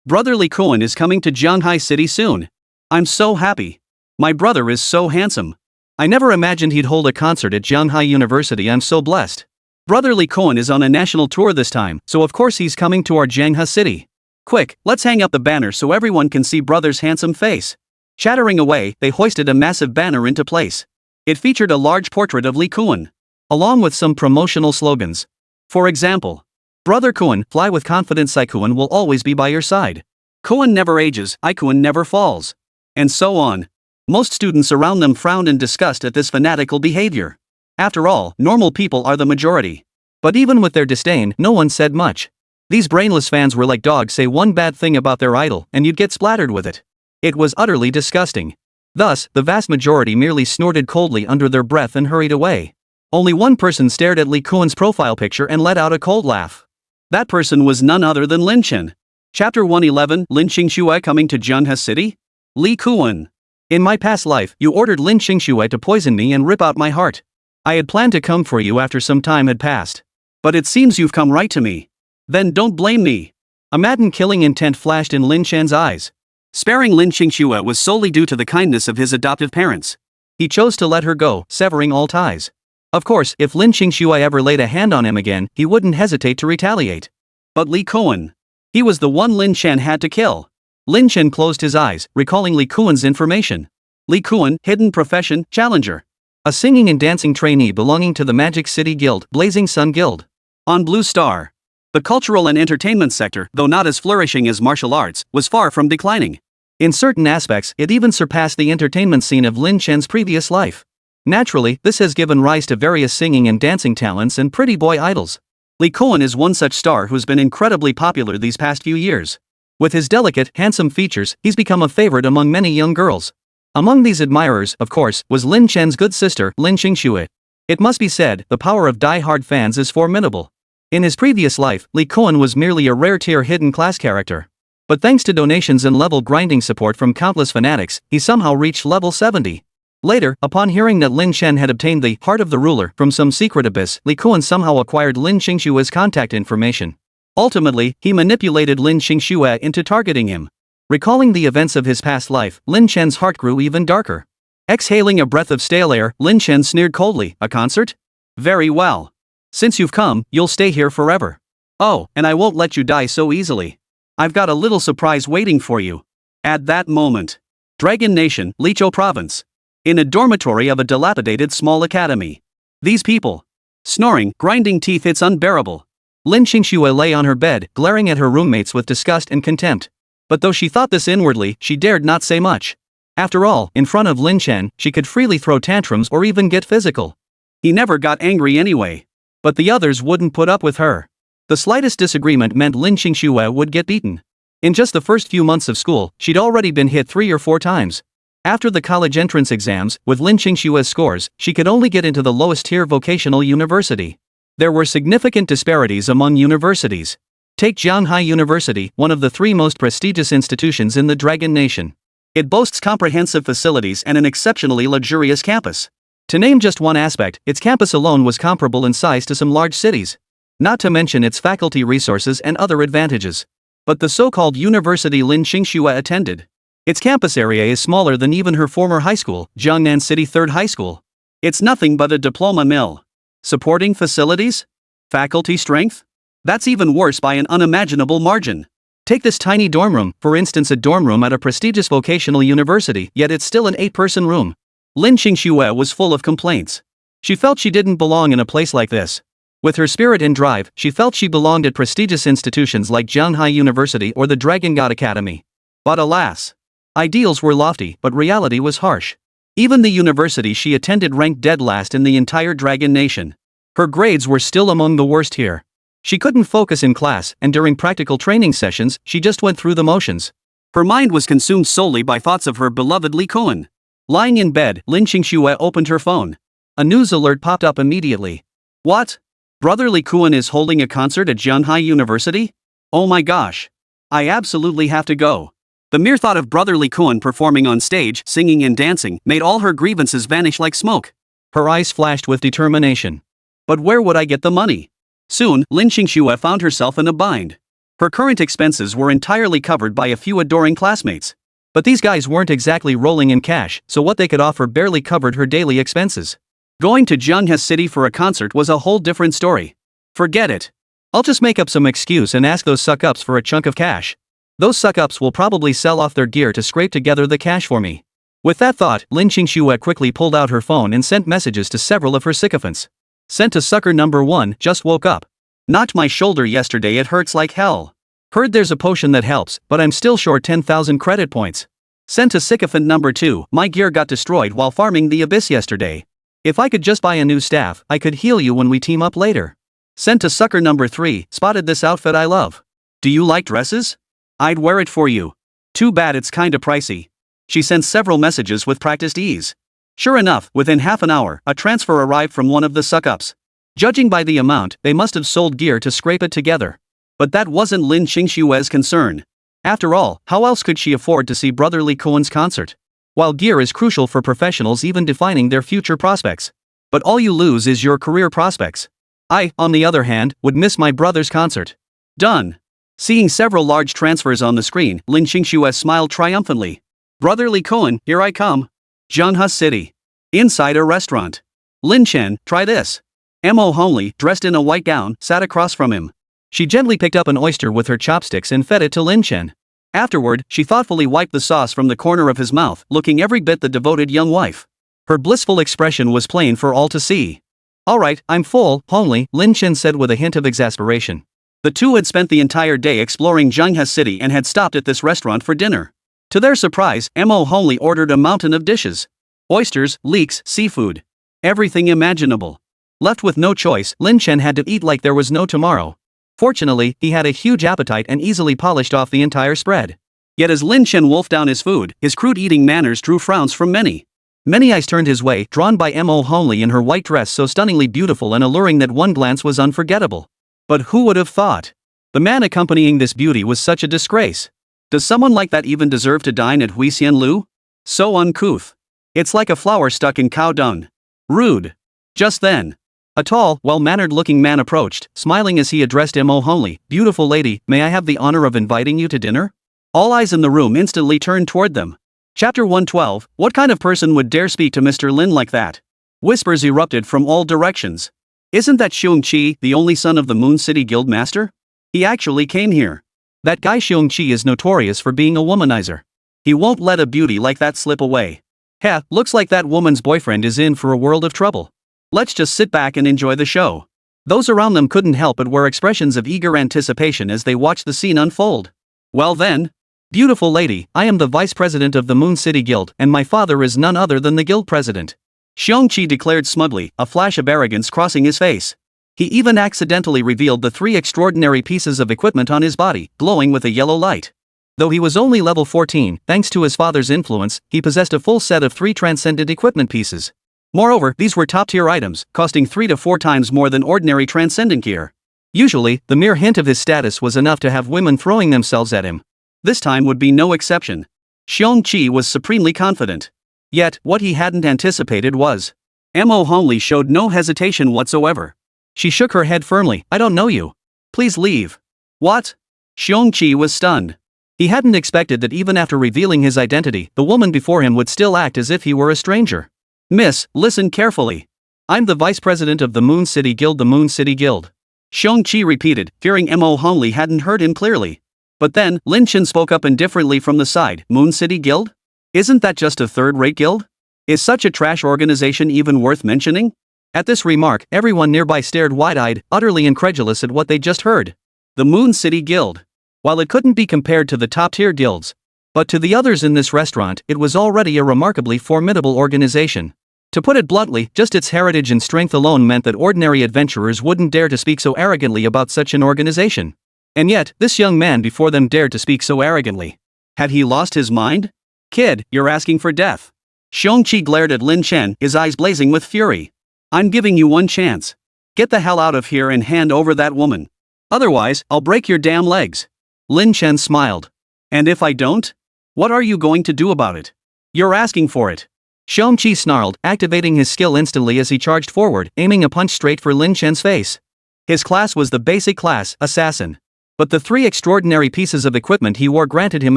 Brother Li Qingxue is coming to Jianghai City soon. I'm so happy. My brother is so handsome. I never imagined he'd hold a concert at Jianghai University. I'm so blessed. Brother Li Qingxue is on a national tour this time, so of course he's coming to our Jianghai City. Quick, let's hang up the banner so everyone can see brother's handsome face. Chattering away, they hoisted a massive banner into place. It featured a large portrait of Li Qingxue, along with some promotional slogans. For example, Brother Qingxue, fly with confidence, Qingxue will always be by your side. Qingxue never ages, Qingxue never falls. And so on. Most students around them frowned in disgust at this fanatical behavior. After all, normal people are the majority. But even with their disdain, no one said much. These brainless fans were like dogs. Say one bad thing about their idol, and you'd get splattered with it. It was utterly disgusting. Thus, the vast majority merely snorted coldly under their breath and hurried away. Only one person stared at Li Qingxue's profile picture and let out a cold laugh. That person was none other than Lin Chen. Chapter 111, Lin Qingxue coming to Jianghai City? Li Qingxue. In my past life, you ordered Lin Qingxue to poison me and rip out my heart. I had planned to come for you after some time had passed. But it seems you've come right to me. Then don't blame me. A maddened killing intent flashed in Lin Chen's eyes. Sparing Lin Qingxue was solely due to the kindness of his adoptive parents. He chose to let her go, severing all ties. Of course, if Lin Qingxue ever laid a hand on him again, he wouldn't hesitate to retaliate. But Li Kuan. He was the one Lin Chen had to kill. Lin Chen closed his eyes, recalling Li Kuan's information. Li Kuan, hidden profession, challenger. A singing and dancing trainee belonging to the Magic City Guild, Blazing Sun Guild. On Blue Star. The cultural and entertainment sector, though not as flourishing as martial arts, was far from declining. In certain aspects, it even surpassed the entertainment scene of Lin Chen's previous life. Naturally, this has given rise to various singing and dancing talents and pretty boy idols. Li Kuan is one such star who's been incredibly popular these past few years. With his delicate, handsome features, he's become a favorite among many young girls. Among these admirers, of course, was Lin Chen's good sister, Lin Qingxue. It must be said, the power of die-hard fans is formidable. In his previous life, Li Kuan was merely a rare-tier hidden class character. But thanks to donations and level grinding support from countless fanatics, he somehow reached level 70. Later, upon hearing that Lin Chen had obtained the heart of the ruler from some secret abyss, Li Kuan somehow acquired Lin Qingxue's contact information. Ultimately, he manipulated Lin Qingxue into targeting him. Recalling the events of his past life, Lin Chen's heart grew even darker. Exhaling a breath of stale air, Lin Chen sneered coldly, "A concert? Very well. Since you've come, you'll stay here forever. Oh, and I won't let you die so easily. I've got a little surprise waiting for you." At that moment, Dragon Nation, Lichou Province. In a dormitory of a dilapidated small academy. These people. Snoring, grinding teeth, it's unbearable. Lin Qingxue lay on her bed, glaring at her roommates with disgust and contempt. But though she thought this inwardly, she dared not say much. After all, in front of Lin Chen, she could freely throw tantrums or even get physical. He never got angry anyway. But the others wouldn't put up with her. The slightest disagreement meant Lin Qingxue would get beaten. In just the first few months of school, she'd already been hit 3 or 4 times. After the college entrance exams, with Lin Qingxue's scores, she could only get into the lowest tier vocational university. There were significant disparities among universities. Take Jianghai University, one of the 3 most prestigious institutions in the Dragon Nation. It boasts comprehensive facilities and an exceptionally luxurious campus. To name just one aspect, its campus alone was comparable in size to some large cities. Not to mention its faculty resources and other advantages. But the so-called university Lin Qingxue attended. Its campus area is smaller than even her former high school, Jiangnan City 3rd High School. It's nothing but a diploma mill. Supporting facilities? Faculty strength? That's even worse by an unimaginable margin. Take this tiny dorm room, for instance, a dorm room at a prestigious vocational university, yet it's still an 8-person room. Lin Qingxue was full of complaints. She felt she didn't belong in a place like this. With her spirit and drive, she felt she belonged at prestigious institutions like Jianghai University or the Dragon God Academy. But alas! Ideals were lofty, but reality was harsh. Even the university she attended ranked dead last in the entire Dragon Nation. Her grades were still among the worst here. She couldn't focus in class, and during practical training sessions, she just went through the motions. Her mind was consumed solely by thoughts of her beloved Li Kuan. Lying in bed, Lin Qingxue opened her phone. A news alert popped up immediately. What? Brother Li Kuan is holding a concert at Jianghai University? Oh my gosh. I absolutely have to go. The mere thought of Brother Li Kuan performing on stage, singing and dancing, made all her grievances vanish like smoke. Her eyes flashed with determination. But where would I get the money? Soon, Lin Qingxue found herself in a bind. Her current expenses were entirely covered by a few adoring classmates. But these guys weren't exactly rolling in cash, so what they could offer barely covered her daily expenses. Going to Jianghe City for a concert was a whole different story. Forget it. I'll just make up some excuse and ask those suck-ups for a chunk of cash. Those suck-ups will probably sell off their gear to scrape together the cash for me. With that thought, Lin Qingxue quickly pulled out her phone and sent messages to several of her sycophants. Sent to sucker number 1, just woke up. Knocked my shoulder yesterday, it hurts like hell. Heard there's a potion that helps, but I'm still short 10,000 credit points. Sent to sycophant number 2, my gear got destroyed while farming the abyss yesterday. If I could just buy a new staff, I could heal you when we team up later. Sent to sucker number 3, spotted this outfit I love. Do you like dresses? I'd wear it for you. Too bad it's kinda pricey. She sent several messages with practiced ease. Sure enough, within half an hour, a transfer arrived from one of the suck-ups. Judging by the amount, they must have sold gear to scrape it together. But that wasn't Lin Qingxue's concern. After all, how else could she afford to see Brother Li Kuan's concert? While gear is crucial for professionals even defining their future prospects, But all you lose is your career prospects. I, on the other hand, would miss my brother's concert. Done. Seeing several large transfers on the screen, Lin Qingxue smiled triumphantly. Brotherly Cohen, here I come. Zhanghe City. Inside a restaurant. Lin Chen, try this. Mo Homely, dressed in a white gown, sat across from him. She gently picked up an oyster with her chopsticks and fed it to Lin Chen. Afterward, she thoughtfully wiped the sauce from the corner of his mouth, looking every bit the devoted young wife. Her blissful expression was plain for all to see. Alright, I'm full, Homely, Lin Chen said with a hint of exasperation. The two had spent the entire day exploring Zhanghe City and had stopped at this restaurant for dinner. To their surprise, Mo Homely ordered a mountain of dishes. Oysters, leeks, seafood. Everything imaginable. Left with no choice, Lin Chen had to eat like there was no tomorrow. Fortunately, he had a huge appetite and easily polished off the entire spread. Yet as Lin Chen wolfed down his food, his crude eating manners drew frowns from many. Many eyes turned his way, drawn by Mo Homely in her white dress so stunningly beautiful and alluring that one glance was unforgettable. But who would have thought? The man accompanying this beauty was such a disgrace. Does someone like that even deserve to dine at Huixian Lu? So uncouth. It's like a flower stuck in cow dung. Rude. Just then, a tall, well-mannered looking man approached, smiling as he addressed Mo Homely. Beautiful lady, may I have the honor of inviting you to dinner? All eyes in the room instantly turned toward them. Chapter 112, what kind of person would dare speak to Mr. Lin like that? Whispers erupted from all directions. Isn't that Huang Xin, the only son of the Moon City Guild Master? He actually came here. That guy Huang Xin is notorious for being a womanizer. He won't let a beauty like that slip away. Heh, looks like that woman's boyfriend is in for a world of trouble. Let's just sit back and enjoy the show. Those around them couldn't help but wear expressions of eager anticipation as they watched the scene unfold. Well then. Beautiful lady, I am the vice president of the Moon City Guild, and my father is none other than the guild president. Huang Qi declared smugly, a flash of arrogance crossing his face. He even accidentally revealed the 3 extraordinary pieces of equipment on his body, glowing with a yellow light. Though he was only level 14, thanks to his father's influence, he possessed a full set of 3 transcendent equipment pieces. Moreover, these were top-tier items, costing 3 to 4 times more than ordinary transcendent gear. Usually, the mere hint of his status was enough to have women throwing themselves at him. This time would be no exception. Huang Qi was supremely confident. Yet, what he hadn't anticipated was. Mo Homely showed no hesitation whatsoever. She shook her head firmly. I don't know you. Please leave. What? Huang Qi was stunned. He hadn't expected that even after revealing his identity, the woman before him would still act as if he were a stranger. Miss, listen carefully. I'm the vice president of the Moon City Guild, the Moon City Guild. Huang Qi repeated, fearing Mo Homely hadn't heard him clearly. But then, Lin Chen spoke up indifferently from the side. Moon City Guild? Isn't that just a third-rate guild? Is such a trash organization even worth mentioning? At this remark, everyone nearby stared wide-eyed, utterly incredulous at what they just heard. The Moon City Guild. While it couldn't be compared to the top-tier guilds, but to the others in this restaurant, it was already a remarkably formidable organization. To put it bluntly, just its heritage and strength alone meant that ordinary adventurers wouldn't dare to speak so arrogantly about such an organization. And yet, this young man before them dared to speak so arrogantly. Had he lost his mind? Kid, you're asking for death. Huang Qi glared at Lin Chen, his eyes blazing with fury. I'm giving you one chance. Get the hell out of here and hand over that woman. Otherwise, I'll break your damn legs. Lin Chen smiled. And if I don't? What are you going to do about it? You're asking for it. Huang Qi snarled, activating his skill instantly as he charged forward, aiming a punch straight for Lin Chen's face. His class was the basic class, Assassin. But the 3 extraordinary pieces of equipment he wore granted him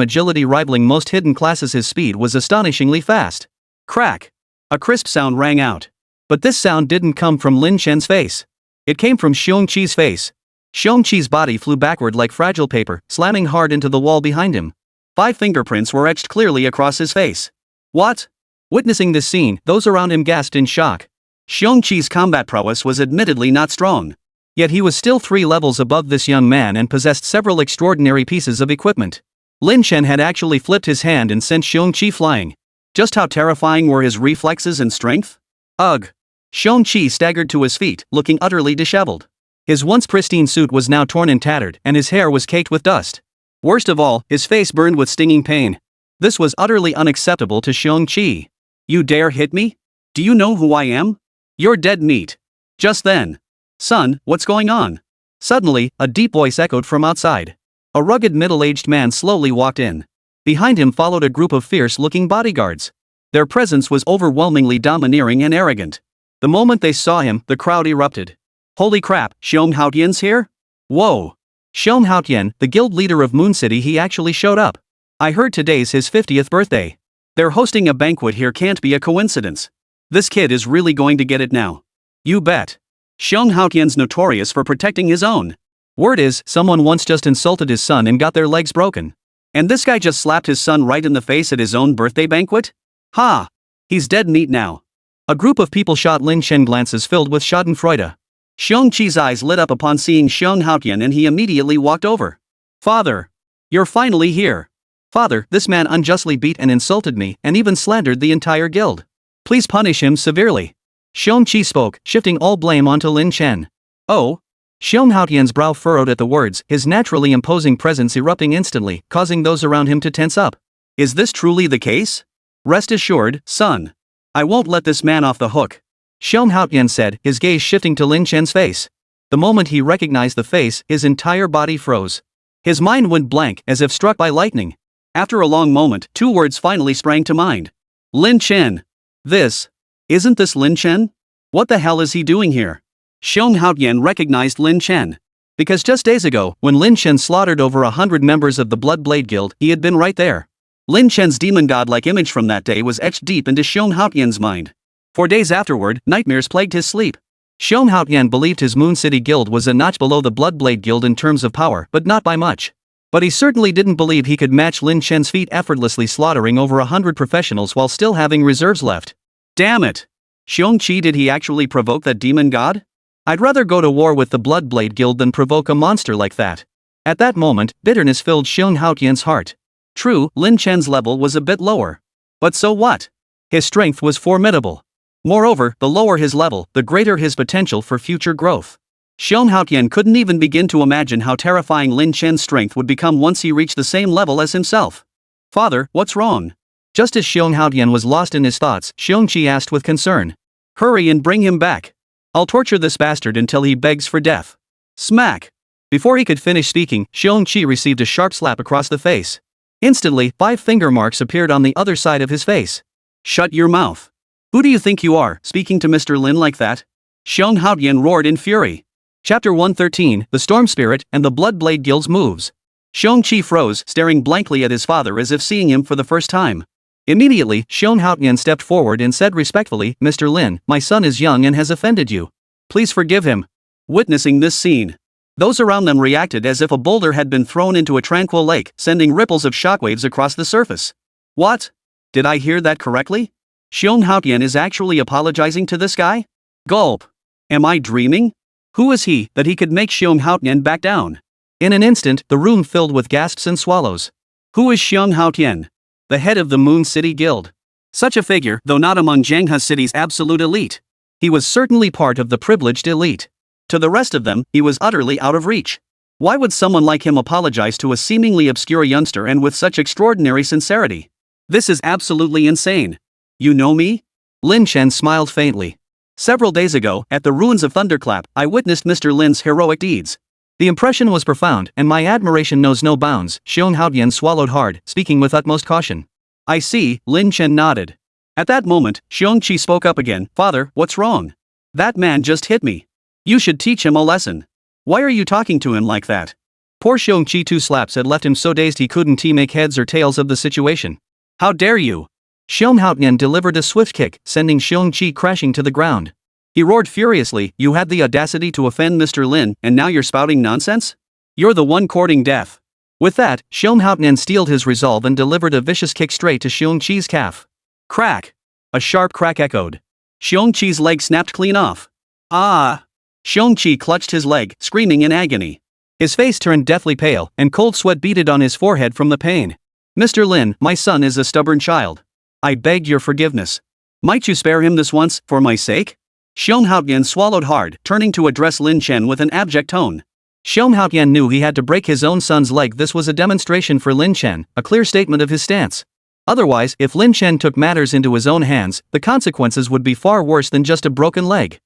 agility rivaling most hidden classes. His speed was astonishingly fast. Crack! A crisp sound rang out. But this sound didn't come from Lin Chen's face. It came from Huang Qi's face. Huang Qi's body flew backward like fragile paper, slamming hard into the wall behind him. 5 fingerprints were etched clearly across his face. What? Witnessing this scene, those around him gasped in shock. Huang Qi's combat prowess was admittedly not strong. Yet he was still 3 levels above this young man and possessed several extraordinary pieces of equipment. Lin Chen had actually flipped his hand and sent Huang Qi flying. Just how terrifying were his reflexes and strength? Ugh! Huang Qi staggered to his feet, looking utterly disheveled. His once pristine suit was now torn and tattered, and his hair was caked with dust. Worst of all, his face burned with stinging pain. This was utterly unacceptable to Huang Qi. You dare hit me? Do you know who I am? You're dead meat. Just then. Son, what's going on? Suddenly, a deep voice echoed from outside. A rugged middle-aged man slowly walked in. Behind him followed a group of fierce-looking bodyguards. Their presence was overwhelmingly domineering and arrogant. The moment they saw him, the crowd erupted. Holy crap, Xiong Haotian's here? Whoa! Xiong Haotian, the guild leader of Moon City, he actually showed up. I heard today's his 50th birthday. They're hosting a banquet here, can't be a coincidence. This kid is really going to get it now. You bet. Xiong Haotian's notorious for protecting his own. Word is, someone once just insulted his son and got their legs broken. And this guy just slapped his son right in the face at his own birthday banquet? Ha! He's dead meat now. A group of people shot Lin Chen glances filled with schadenfreude. Xiong Qi's eyes lit up upon seeing Xiong Haotian and he immediately walked over. Father! You're finally here. Father, this man unjustly beat and insulted me and even slandered the entire guild. Please punish him severely. Xiong Qi spoke, shifting all blame onto Lin Chen. Oh? Xiong Haotian's brow furrowed at the words, his naturally imposing presence erupting instantly, causing those around him to tense up. Is this truly the case? Rest assured, son. I won't let this man off the hook. Xiong Haotian said, his gaze shifting to Lin Chen's face. The moment he recognized the face, his entire body froze. His mind went blank, as if struck by lightning. After a long moment, two words finally sprang to mind. Lin Chen. Isn't this Lin Chen? What the hell is he doing here? Xiong Haotian recognized Lin Chen. Because just days ago, when Lin Chen slaughtered over 100 members of the Blood Blade Guild, he had been right there. Lin Chen's demon god-like image from that day was etched deep into Xiong Haotian's mind. For days afterward, nightmares plagued his sleep. Xiong Haotian believed his Moon City Guild was a notch below the Blood Blade Guild in terms of power, but not by much. But he certainly didn't believe he could match Lin Chen's feat, effortlessly slaughtering over 100 professionals while still having reserves left. Damn it! Xiong Qi, did he actually provoke that demon god? I'd rather go to war with the Blood Blade Guild than provoke a monster like that. At that moment, bitterness filled Xiong Haotian's heart. True, Lin Chen's level was a bit lower. But so what? His strength was formidable. Moreover, the lower his level, the greater his potential for future growth. Xiong Haotian couldn't even begin to imagine how terrifying Lin Chen's strength would become once he reached the same level as himself. Father, what's wrong? Just as Xiong Haotian was lost in his thoughts, Xiong Qi asked with concern. Hurry and bring him back. I'll torture this bastard until he begs for death. Smack! Before he could finish speaking, Xiong Qi received a sharp slap across the face. Instantly, 5 finger marks appeared on the other side of his face. Shut your mouth. Who do you think you are, speaking to Mr. Lin like that? Xiong Haotian roared in fury. Chapter 113, The Storm Spirit and the Blood Blade Guild's Moves. Xiong Qi froze, staring blankly at his father as if seeing him for the first time. Immediately, Xiong Haotian stepped forward and said respectfully, Mr. Lin, my son is young and has offended you. Please forgive him. Witnessing this scene, those around them reacted as if a boulder had been thrown into a tranquil lake, sending ripples of shockwaves across the surface. What? Did I hear that correctly? Xiong Haotian is actually apologizing to this guy? Gulp. Am I dreaming? Who is he, that he could make Xiong Haotian back down? In an instant, the room filled with gasps and swallows. Who is Xiong Haotian? The head of the Moon City Guild. Such a figure, though not among Jianghe City's absolute elite. He was certainly part of the privileged elite. To the rest of them, he was utterly out of reach. Why would someone like him apologize to a seemingly obscure youngster and with such extraordinary sincerity? This is absolutely insane. You know me? Lin Chen smiled faintly. Several days ago, at the ruins of Thunderclap, I witnessed Mr. Lin's heroic deeds. The impression was profound, and my admiration knows no bounds. Xiong Haotian swallowed hard, speaking with utmost caution. I see, Lin Chen nodded. At that moment, Xiong Qi spoke up again. Father, what's wrong? That man just hit me. You should teach him a lesson. Why are you talking to him like that? Poor Xiong Qi, 2 slaps had left him so dazed he couldn't make heads or tails of the situation. How dare you? Xiong Haotian delivered a swift kick, sending Xiong Qi crashing to the ground. He roared furiously, you had the audacity to offend Mr. Lin, and now you're spouting nonsense? You're the one courting death. With that, Xiong Haotian steeled his resolve and delivered a vicious kick straight to Xiong Qi's calf. Crack! A sharp crack echoed. Xiong Qi's leg snapped clean off. Ah! Xiong Qi clutched his leg, screaming in agony. His face turned deathly pale, and cold sweat beaded on his forehead from the pain. Mr. Lin, my son is a stubborn child. I beg your forgiveness. Might you spare him this once, for my sake? Xiong Haotian swallowed hard, turning to address Lin Chen with an abject tone. Xiong Haotian knew he had to break his own son's leg. This was a demonstration for Lin Chen, a clear statement of his stance. Otherwise, if Lin Chen took matters into his own hands, the consequences would be far worse than just a broken leg.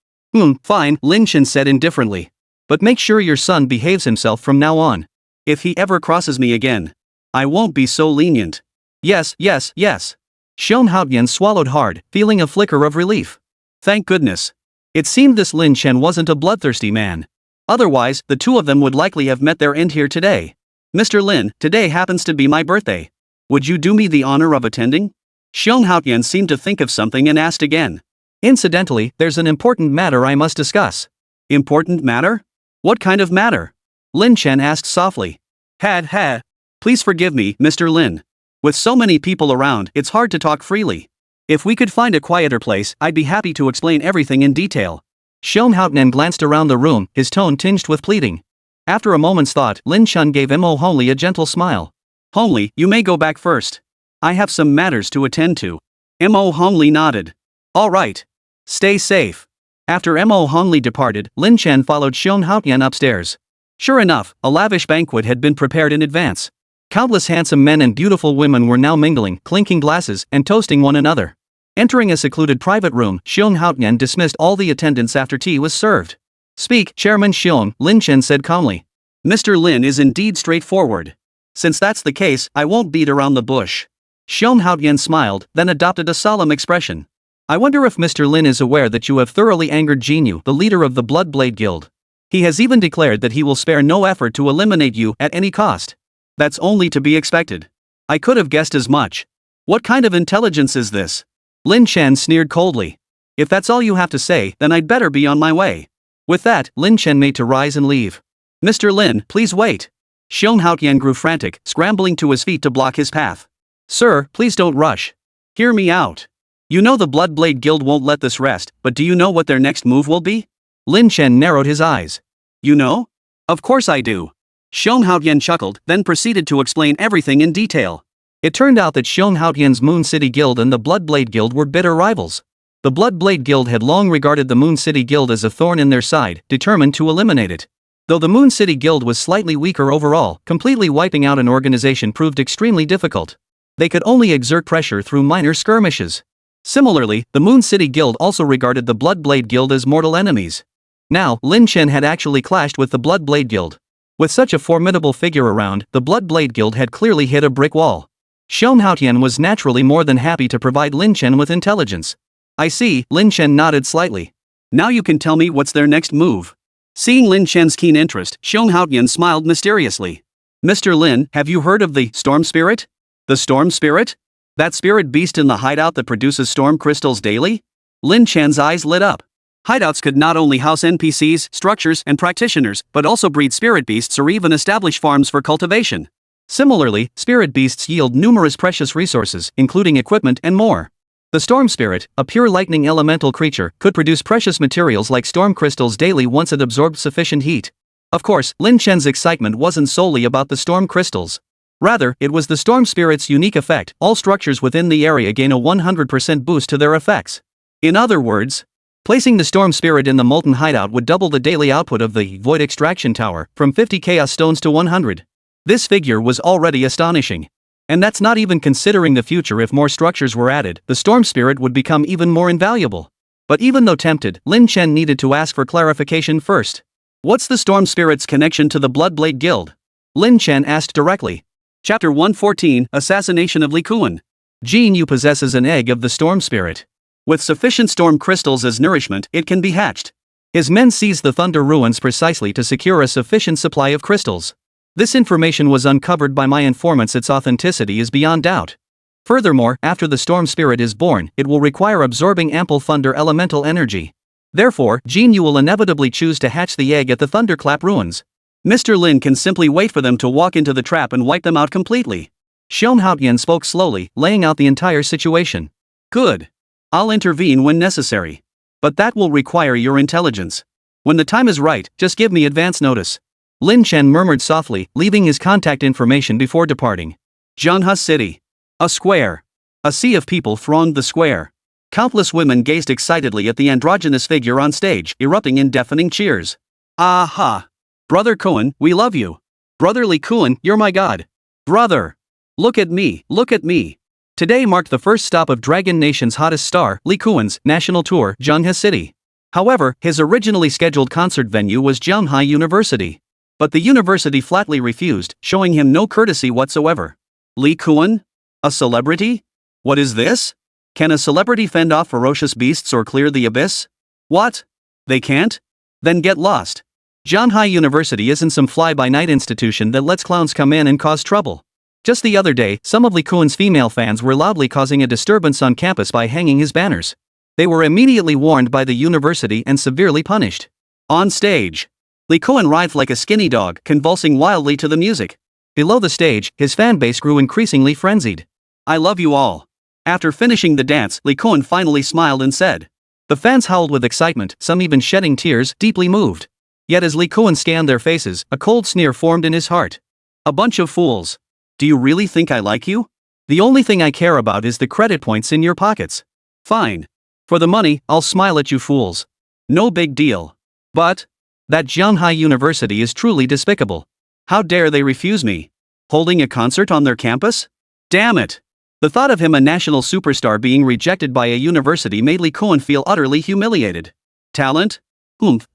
Fine, Lin Chen said indifferently. But make sure your son behaves himself from now on. If he ever crosses me again, I won't be so lenient. Yes. Xiong Haotian swallowed hard, feeling a flicker of relief. Thank goodness. It seemed this Lin Chen wasn't a bloodthirsty man. Otherwise, the two of them would likely have met their end here today. Mr. Lin, today happens to be my birthday. Would you do me the honor of attending? Huang seemed to think of something and asked again. Incidentally, there's an important matter I must discuss. Important matter? What kind of matter? Lin Chen asked softly. Please forgive me, Mr. Lin. With so many people around, it's hard to talk freely. If we could find a quieter place, I'd be happy to explain everything in detail. Huang glanced around the room, his tone tinged with pleading. After a moment's thought, Lin Chen gave Mo Hongli a gentle smile. Hongli, you may go back first. I have some matters to attend to. Mo Hongli nodded. All right. Stay safe. After Mo Hongli departed, Lin Chen followed Huang upstairs. Sure enough, a lavish banquet had been prepared in advance. Countless handsome men and beautiful women were now mingling, clinking glasses, and toasting one another. Entering a secluded private room, Huang dismissed all the attendants after tea was served. Speak, Chairman Xiong, Lin Chen said calmly. Mr. Lin is indeed straightforward. Since that's the case, I won't beat around the bush. Huang smiled, then adopted a solemn expression. I wonder if Mr. Lin is aware that you have thoroughly angered Jinyu, the leader of the Bloodblade Guild. He has even declared that he will spare no effort to eliminate you at any cost. That's only to be expected. I could have guessed as much. What kind of intelligence is this? Lin Chen sneered coldly. If that's all you have to say, then I'd better be on my way. With that, Lin Chen made to rise and leave. Mr. Lin, please wait. Huang grew frantic, scrambling to his feet to block his path. Sir, please don't rush. Hear me out. You know the Bloodblade Guild won't let this rest, but do you know what their next move will be? Lin Chen narrowed his eyes. You know? Of course I do. Huang chuckled, then proceeded to explain everything in detail. It turned out that Huang's Moon City Guild and the Bloodblade Guild were bitter rivals. The Bloodblade Guild had long regarded the Moon City Guild as a thorn in their side, determined to eliminate it. Though the Moon City Guild was slightly weaker overall, completely wiping out an organization proved extremely difficult. They could only exert pressure through minor skirmishes. Similarly, the Moon City Guild also regarded the Bloodblade Guild as mortal enemies. Now, Lin Chen had actually clashed with the Bloodblade Guild. With such a formidable figure around, the Bloodblade Guild had clearly hit a brick wall. Huang was naturally more than happy to provide Lin Chen with intelligence. I see, Lin Chen nodded slightly. Now you can tell me what's their next move. Seeing Lin Chen's keen interest, Huang smiled mysteriously. Mr. Lin, have you heard of the Storm Spirit? The Storm Spirit? That spirit beast in the hideout that produces storm crystals daily? Lin Chen's eyes lit up. Hideouts could not only house NPCs, structures, and practitioners, but also breed spirit beasts or even establish farms for cultivation. Similarly, spirit beasts yield numerous precious resources, including equipment and more. The storm spirit, a pure lightning elemental creature, could produce precious materials like storm crystals daily once it absorbed sufficient heat. Of course, Lin Chen's excitement wasn't solely about the storm crystals. Rather, it was the storm spirit's unique effect. All structures within the area gain a 100% boost to their effects. In other words, placing the storm spirit in the molten hideout would double the daily output of the void extraction tower, from 50 chaos stones to 100. This figure was already astonishing. And that's not even considering the future. If more structures were added, the storm spirit would become even more invaluable. But even though tempted, Lin Chen needed to ask for clarification first. What's the storm spirit's connection to the Bloodblade Guild? Lin Chen asked directly. Chapter 114, Assassination of Li Qingxue. Jinyu possesses an egg of the storm spirit. With sufficient storm crystals as nourishment, it can be hatched. His men seized the Thunder Ruins precisely to secure a sufficient supply of crystals. This information was uncovered by my informants. Its authenticity is beyond doubt. Furthermore, after the storm spirit is born, it will require absorbing ample thunder elemental energy. Therefore, Jinyu will inevitably choose to hatch the egg at the Thunderclap Ruins. Mr. Lin can simply wait for them to walk into the trap and wipe them out completely. Huang spoke slowly, laying out the entire situation. Good. I'll intervene when necessary. But that will require your intelligence. When the time is right, just give me advance notice. Lin Chen murmured softly, leaving his contact information before departing. Zhanghe City. A square. A sea of people thronged the square. Countless women gazed excitedly at the androgynous figure on stage, erupting in deafening cheers. Aha! Brother Cohen, we love you. Brother Li Qingxue, you're my god. Brother! Look at me, look at me. Today marked the first stop of Dragon Nation's hottest star, Li Qingxue's national tour, Zhanghe City. However, his originally scheduled concert venue was Zhanghe University. But the university flatly refused, showing him no courtesy whatsoever. Li Qingxue? A celebrity? What is this? Can a celebrity fend off ferocious beasts or clear the abyss? What? They can't? Then get lost. Zhanghai University isn't some fly-by-night institution that lets clowns come in and cause trouble. Just the other day, some of Li Kuan's female fans were loudly causing a disturbance on campus by hanging his banners. They were immediately warned by the university and severely punished. On stage, Li Kuan writhed like a skinny dog, convulsing wildly to the music. Below the stage, his fan base grew increasingly frenzied. I love you all. After finishing the dance, Li Kuan finally smiled and said. The fans howled with excitement, some even shedding tears, deeply moved. Yet as Li Kuan scanned their faces, a cold sneer formed in his heart. A bunch of fools. Do you really think I like you? The only thing I care about is the credit points in your pockets. Fine. For the money, I'll smile at you fools. No big deal. But that Zhanghai University is truly despicable. How dare they refuse me? Holding a concert on their campus? Damn it! The thought of him, a national superstar, being rejected by a university made Li Kuan feel utterly humiliated. Talent?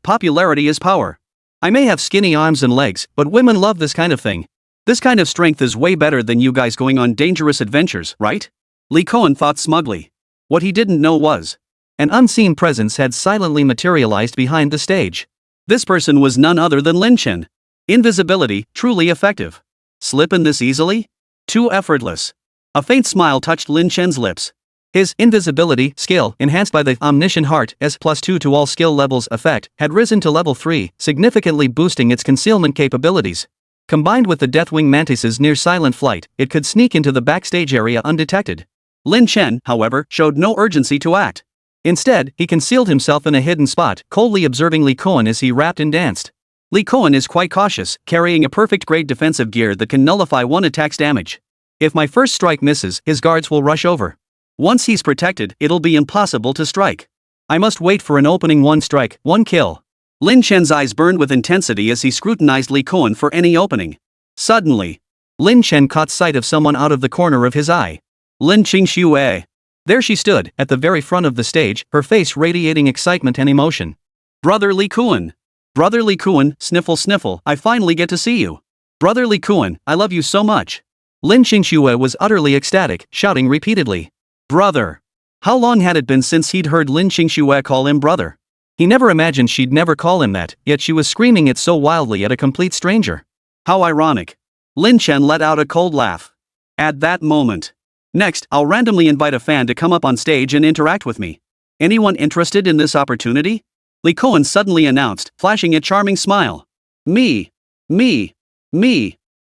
Popularity is power. I may have skinny arms and legs, but women love this kind of thing. This kind of strength is way better than you guys going on dangerous adventures, right? Li Kuan thought smugly. What he didn't know was, an unseen presence had silently materialized behind the stage. This person was none other than Lin Chen. Invisibility, truly effective. Slip in this easily? Too effortless. A faint smile touched Lin Chen's lips. His invisibility skill, enhanced by the omniscient heart as +2 to all skill levels effect, had risen to level 3, significantly boosting its concealment capabilities. Combined with the Deathwing Mantis's near silent flight, it could sneak into the backstage area undetected. Lin Chen, however, showed no urgency to act. Instead, he concealed himself in a hidden spot, coldly observing Li Kuan as he rapped and danced. Li Kuan is quite cautious, carrying a perfect grade defensive gear that can nullify one attack's damage. If my first strike misses, his guards will rush over. Once he's protected, it'll be impossible to strike. I must wait for an opening. One strike, one kill. Lin Chen's eyes burned with intensity as he scrutinized Li Kuan for any opening. Suddenly, Lin Chen caught sight of someone out of the corner of his eye. Lin Qingxue. There she stood, at the very front of the stage, her face radiating excitement and emotion. Brother Li Kuan. Brother Li Kuan, sniffle sniffle, I finally get to see you. Brother Li Kuan, I love you so much. Lin Qingxue was utterly ecstatic, shouting repeatedly. Brother. How long had it been since he'd heard Lin Qingxue call him brother? He never imagined she'd never call him that, yet she was screaming it so wildly at a complete stranger. How ironic. Lin Chen let out a cold laugh. At that moment. Next, I'll randomly invite a fan to come up on stage and interact with me. Anyone interested in this opportunity? Li Kuan suddenly announced, flashing a charming smile. Me.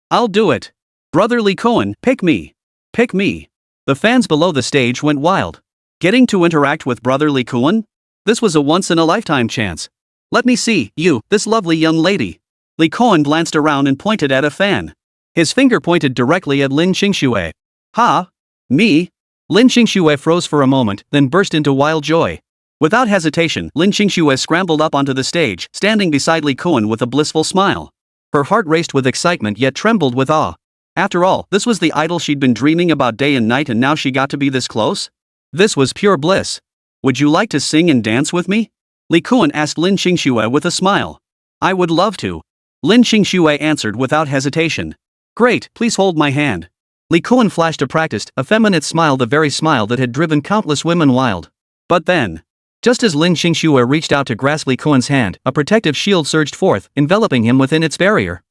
I'll do it. Brother Li Kuan, pick me. Pick me. The fans below the stage went wild. Getting to interact with Brother Li Kuan? This was a once-in-a-lifetime chance. Let me see, you, this lovely young lady. Li Kuan glanced around and pointed at a fan. His finger pointed directly at Lin Qingxue. Ha? Me? Lin Qingxue froze for a moment, then burst into wild joy. Without hesitation, Lin Qingxue scrambled up onto the stage, standing beside Li Kuan with a blissful smile. Her heart raced with excitement yet trembled with awe. After all, this was the idol she'd been dreaming about day and night, and now she got to be this close? This was pure bliss. Would you like to sing and dance with me? Li Kuan asked Lin Qingxue with a smile. I would love to. Lin Qingxue answered without hesitation. Great, please hold my hand. Li Kuan flashed a practiced, effeminate smile, the very smile that had driven countless women wild. But then, just as Lin Qingxue reached out to grasp Li Kuan's hand, a protective shield surged forth, enveloping him within its barrier.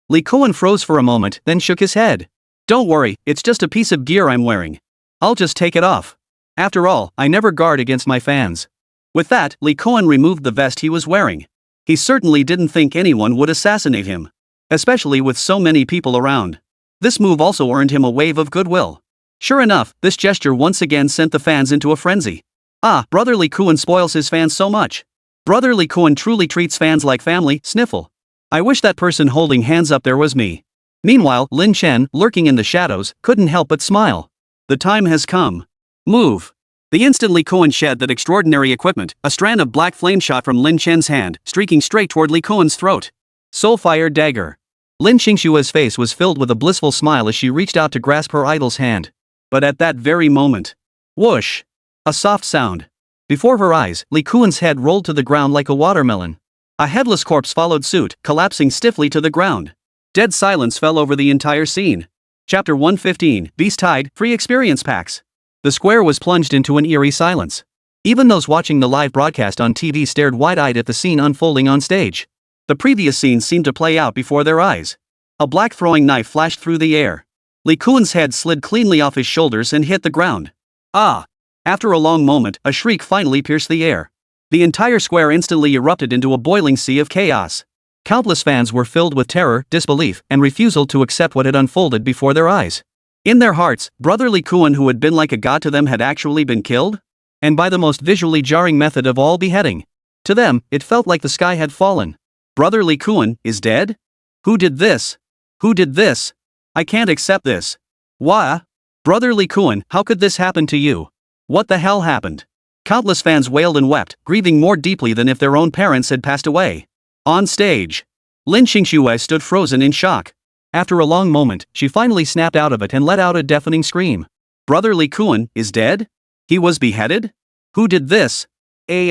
Li Kuan froze for a moment, then shook his head. Don't worry, it's just a piece of gear I'm wearing. I'll just take it off. After all, I never guard against my fans. With that, Li Kuan removed the vest he was wearing. He certainly didn't think anyone would assassinate him. Especially with so many people around. This move also earned him a wave of goodwill. Sure enough, this gesture once again sent the fans into a frenzy. Brother Li Kuan spoils his fans so much. Brother Li Kuan truly treats fans like family, sniffle. I wish that person holding hands up there was me. Meanwhile, Lin Chen, lurking in the shadows, couldn't help but smile. The time has come. Move. The instant Li Kuan shed that extraordinary equipment, a strand of black flame shot from Lin Chen's hand, streaking straight toward Li Kuan's throat. Soulfire dagger. Lin Qingxue's face was filled with a blissful smile as she reached out to grasp her idol's hand. But at that very moment, whoosh! A soft sound. Before her eyes, Li Kuan's head rolled to the ground like a watermelon. A headless corpse followed suit, collapsing stiffly to the ground. Dead silence fell over the entire scene. Chapter 115, Beast Tide, Free Experience Packs. The square was plunged into an eerie silence. Even those watching the live broadcast on TV stared wide-eyed at the scene unfolding on stage. The previous scene seemed to play out before their eyes. A black throwing knife flashed through the air. Li Qingshue's head slid cleanly off his shoulders and hit the ground. Ah! After a long moment, a shriek finally pierced the air. The entire square instantly erupted into a boiling sea of chaos. Countless fans were filled with terror, disbelief, and refusal to accept what had unfolded before their eyes. In their hearts, Brother Li Qingshu, who had been like a god to them, had actually been killed? And by the most visually jarring method of all, beheading. To them, it felt like the sky had fallen. Brother Li Qingshu is dead? Who did this? Who did this? I can't accept this. Why? Brother Li Qingshu, how could this happen to you? What the hell happened? Countless fans wailed and wept, grieving more deeply than if their own parents had passed away. On stage, Lin Qingxue stood frozen in shock. After a long moment, she finally snapped out of it and let out a deafening scream. Brother Li Qingshu is dead? He was beheaded? Who did this? Lin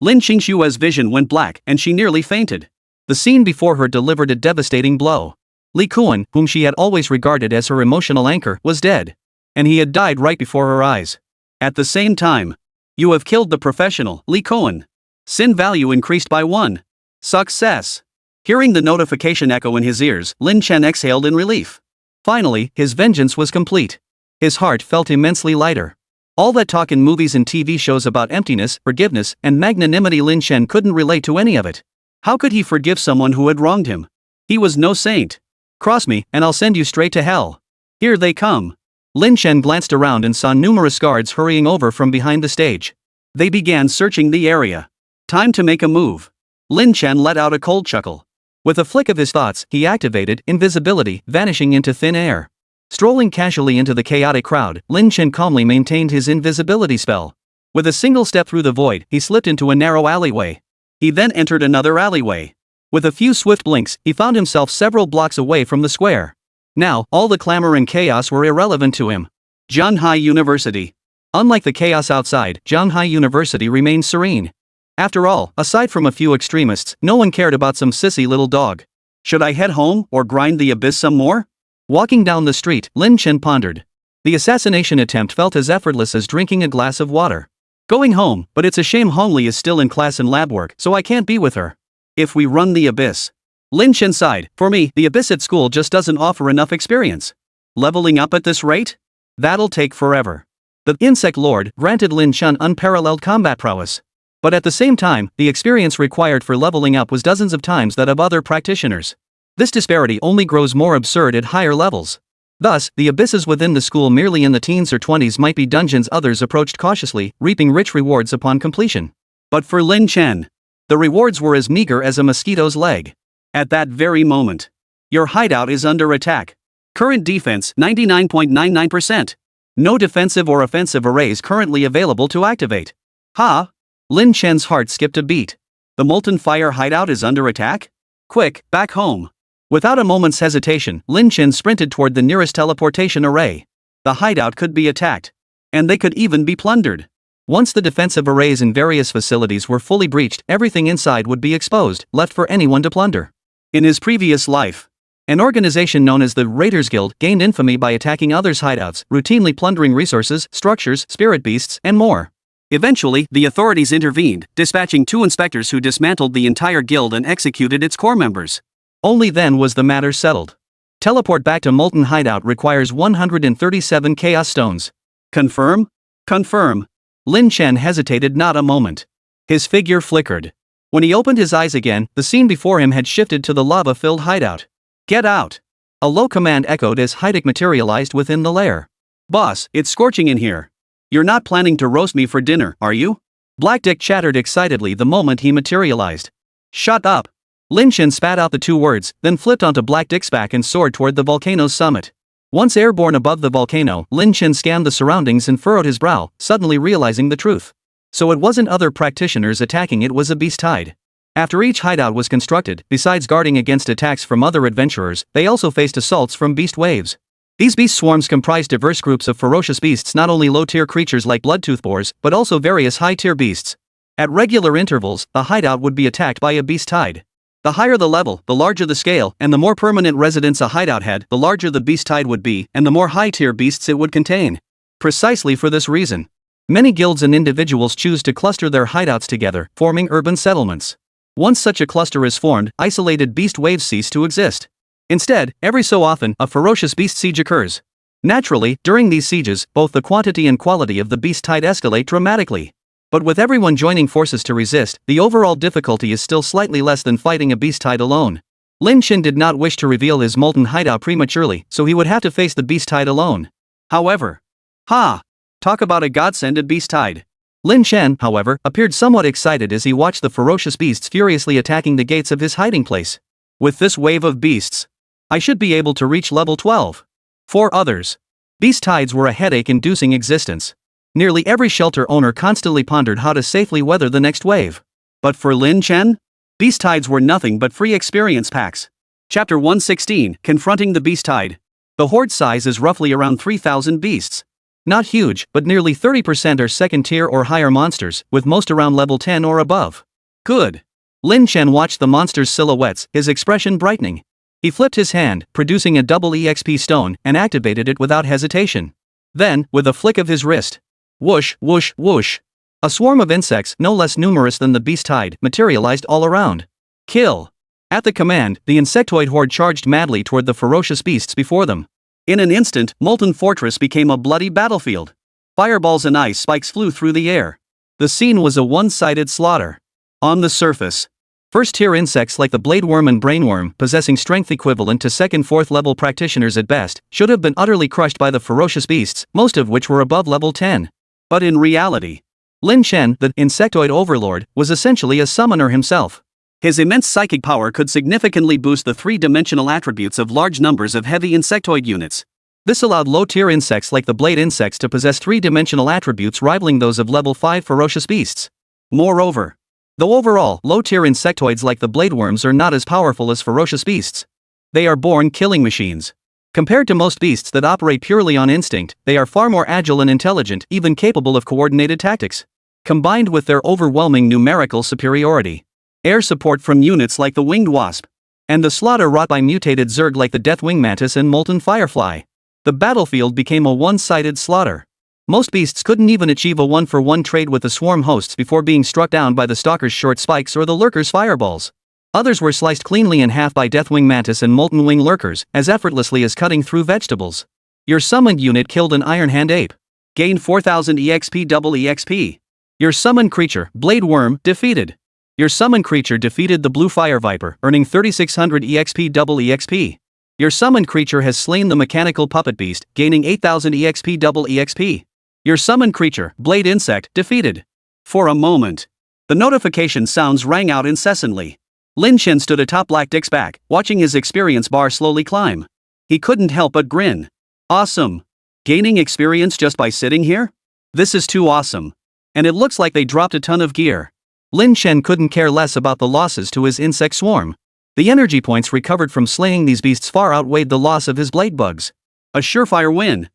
Qingxue's vision went black and she nearly fainted. The scene before her delivered a devastating blow. Li Qingshu, whom she had always regarded as her emotional anchor, was dead. And he had died right before her eyes. At the same time, you have killed the professional, Li Qingshu. Sin value increased by 1. Success. Hearing the notification echo in his ears, Lin Chen exhaled in relief. Finally, his vengeance was complete. His heart felt immensely lighter. All that talk in movies and TV shows about emptiness, forgiveness, and magnanimity, Lin Chen couldn't relate to any of it. How could he forgive someone who had wronged him? He was no saint. Cross me, and I'll send you straight to hell. Here they come. Lin Chen glanced around and saw numerous guards hurrying over from behind the stage. They began searching the area. Time to make a move. Lin Chen let out a cold chuckle. With a flick of his thoughts, he activated invisibility, vanishing into thin air. Strolling casually into the chaotic crowd, Lin Chen calmly maintained his invisibility spell. With a single step through the void, he slipped into a narrow alleyway. He then entered another alleyway. With a few swift blinks, he found himself several blocks away from the square. Now, all the clamor and chaos were irrelevant to him. Zhanghai University. Unlike the chaos outside, Zhanghai University remained serene. After all, aside from a few extremists, no one cared about some sissy little dog. Should I head home or grind the abyss some more? Walking down the street, Lin Chen pondered. The assassination attempt felt as effortless as drinking a glass of water. Going home, but it's a shame Hongli is still in class and lab work, so I can't be with her. If we run the abyss. Lin Chen sighed. For me, the abyss at school just doesn't offer enough experience. Leveling up at this rate? That'll take forever. The Insect Lord granted Lin Chen unparalleled combat prowess. But at the same time, the experience required for leveling up was dozens of times that of other practitioners. This disparity only grows more absurd at higher levels. Thus, the abysses within the school merely in the teens or 20s might be dungeons others approached cautiously, reaping rich rewards upon completion. But for Lin Chen, the rewards were as meager as a mosquito's leg. At that very moment, your hideout is under attack. Current defense 99.99%. No defensive or offensive arrays currently available to activate. Ha! Lin Chen's heart skipped a beat. The Molten Fire hideout is under attack? Quick, back home. Without a moment's hesitation, Lin Chen sprinted toward the nearest teleportation array. The hideout could be attacked. And they could even be plundered. Once the defensive arrays in various facilities were fully breached, everything inside would be exposed, left for anyone to plunder. In his previous life, an organization known as the Raiders Guild gained infamy by attacking others' hideouts, routinely plundering resources, structures, spirit beasts, and more. Eventually, the authorities intervened, dispatching 2 inspectors who dismantled the entire guild and executed its core members. Only then was the matter settled. Teleport back to Molten Hideout requires 137 Chaos Stones. Confirm? Confirm. Lin Chen hesitated not a moment. His figure flickered. When he opened his eyes again, the scene before him had shifted to the lava-filled hideout. Get out! A low command echoed as Heidek materialized within the lair. Boss, it's scorching in here. You're not planning to roast me for dinner, are you? Black Dick chattered excitedly the moment he materialized. Shut up! Lin Chen spat out the 2 words, then flipped onto Black Dick's back and soared toward the volcano's summit. Once airborne above the volcano, Lin Chen scanned the surroundings and furrowed his brow, suddenly realizing the truth. So it wasn't other practitioners attacking, it was a beast tide. After each hideout was constructed, besides guarding against attacks from other adventurers, they also faced assaults from beast waves. These beast swarms comprised diverse groups of ferocious beasts, not only low-tier creatures like Bloodtooth Boars, but also various high-tier beasts. At regular intervals, the hideout would be attacked by a beast tide. The higher the level, the larger the scale, and the more permanent residents a hideout had, the larger the beast tide would be, and the more high-tier beasts it would contain. Precisely for this reason, Many guilds and individuals choose to cluster their hideouts together, forming urban settlements. Once such a cluster is formed, isolated beast waves cease to exist. Instead, every so often, a ferocious beast siege occurs. Naturally, during these sieges, both the quantity and quality of the beast tide escalate dramatically. But with everyone joining forces to resist, the overall difficulty is still slightly less than fighting a beast tide alone. Lin Chen did not wish to reveal his molten hideout prematurely, so he would have to face the beast tide alone. However, talk about a godsend at beast tide. Lin Chen, however, appeared somewhat excited as he watched the ferocious beasts furiously attacking the gates of his hiding place. With this wave of beasts, I should be able to reach level 12. For others, beast tides were a headache-inducing existence. Nearly every shelter owner constantly pondered how to safely weather the next wave. But for Lin Chen, beast tides were nothing but free experience packs. Chapter 116, Confronting the Beast Tide. The horde size is roughly around 3,000 beasts. Not huge, but nearly 30% are second-tier or higher monsters, with most around level 10 or above. Good. Lin Chen watched the monsters' silhouettes, his expression brightening. He flipped his hand, producing a double EXP stone, and activated it without hesitation. Then, with a flick of his wrist, whoosh, whoosh, whoosh, a swarm of insects, no less numerous than the beast tide, materialized all around. Kill! At the command, the insectoid horde charged madly toward the ferocious beasts before them. In an instant, Molten Fortress became a bloody battlefield. Fireballs and ice spikes flew through the air. The scene was a one-sided slaughter. On the surface, first-tier insects like the bladeworm and brainworm, possessing strength equivalent to second-4th level practitioners at best, should have been utterly crushed by the ferocious beasts, most of which were above level 10. But in reality, Lin Chen, the insectoid overlord, was essentially a summoner himself. His immense psychic power could significantly boost the three-dimensional attributes of large numbers of heavy insectoid units. This allowed low-tier insects like the blade insects to possess three-dimensional attributes rivaling those of level 5 ferocious beasts. Moreover, though overall, low-tier insectoids like the bladeworms are not as powerful as ferocious beasts, they are born killing machines. Compared to most beasts that operate purely on instinct, they are far more agile and intelligent, even capable of coordinated tactics. Combined with their overwhelming numerical superiority, air support from units like the winged wasp, and the slaughter wrought by mutated Zerg like the Deathwing Mantis and Molten Firefly, the battlefield became a one-sided slaughter. Most beasts couldn't even achieve a one-for-one trade with the swarm hosts before being struck down by the stalker's short spikes or the lurker's fireballs. Others were sliced cleanly in half by Deathwing Mantis and Molten Wing lurkers, as effortlessly as cutting through vegetables. Your summoned unit killed an Iron Hand Ape. Gained 4,000 EXP double EXP. Your summoned creature, Blade Worm, defeated. Your summoned creature defeated the Blue Fire Viper, earning 3,600 EXP double EXP. Your summoned creature has slain the Mechanical Puppet Beast, gaining 8,000 EXP double EXP. Your summoned creature, Blade Insect, defeated. For a moment, the notification sounds rang out incessantly. Lin Chen stood atop Black Dick's back, watching his experience bar slowly climb. He couldn't help but grin. Awesome. Gaining experience just by sitting here? This is too awesome. And it looks like they dropped a ton of gear. Lin Chen couldn't care less about the losses to his insect swarm. The energy points recovered from slaying these beasts far outweighed the loss of his blade bugs. A surefire win.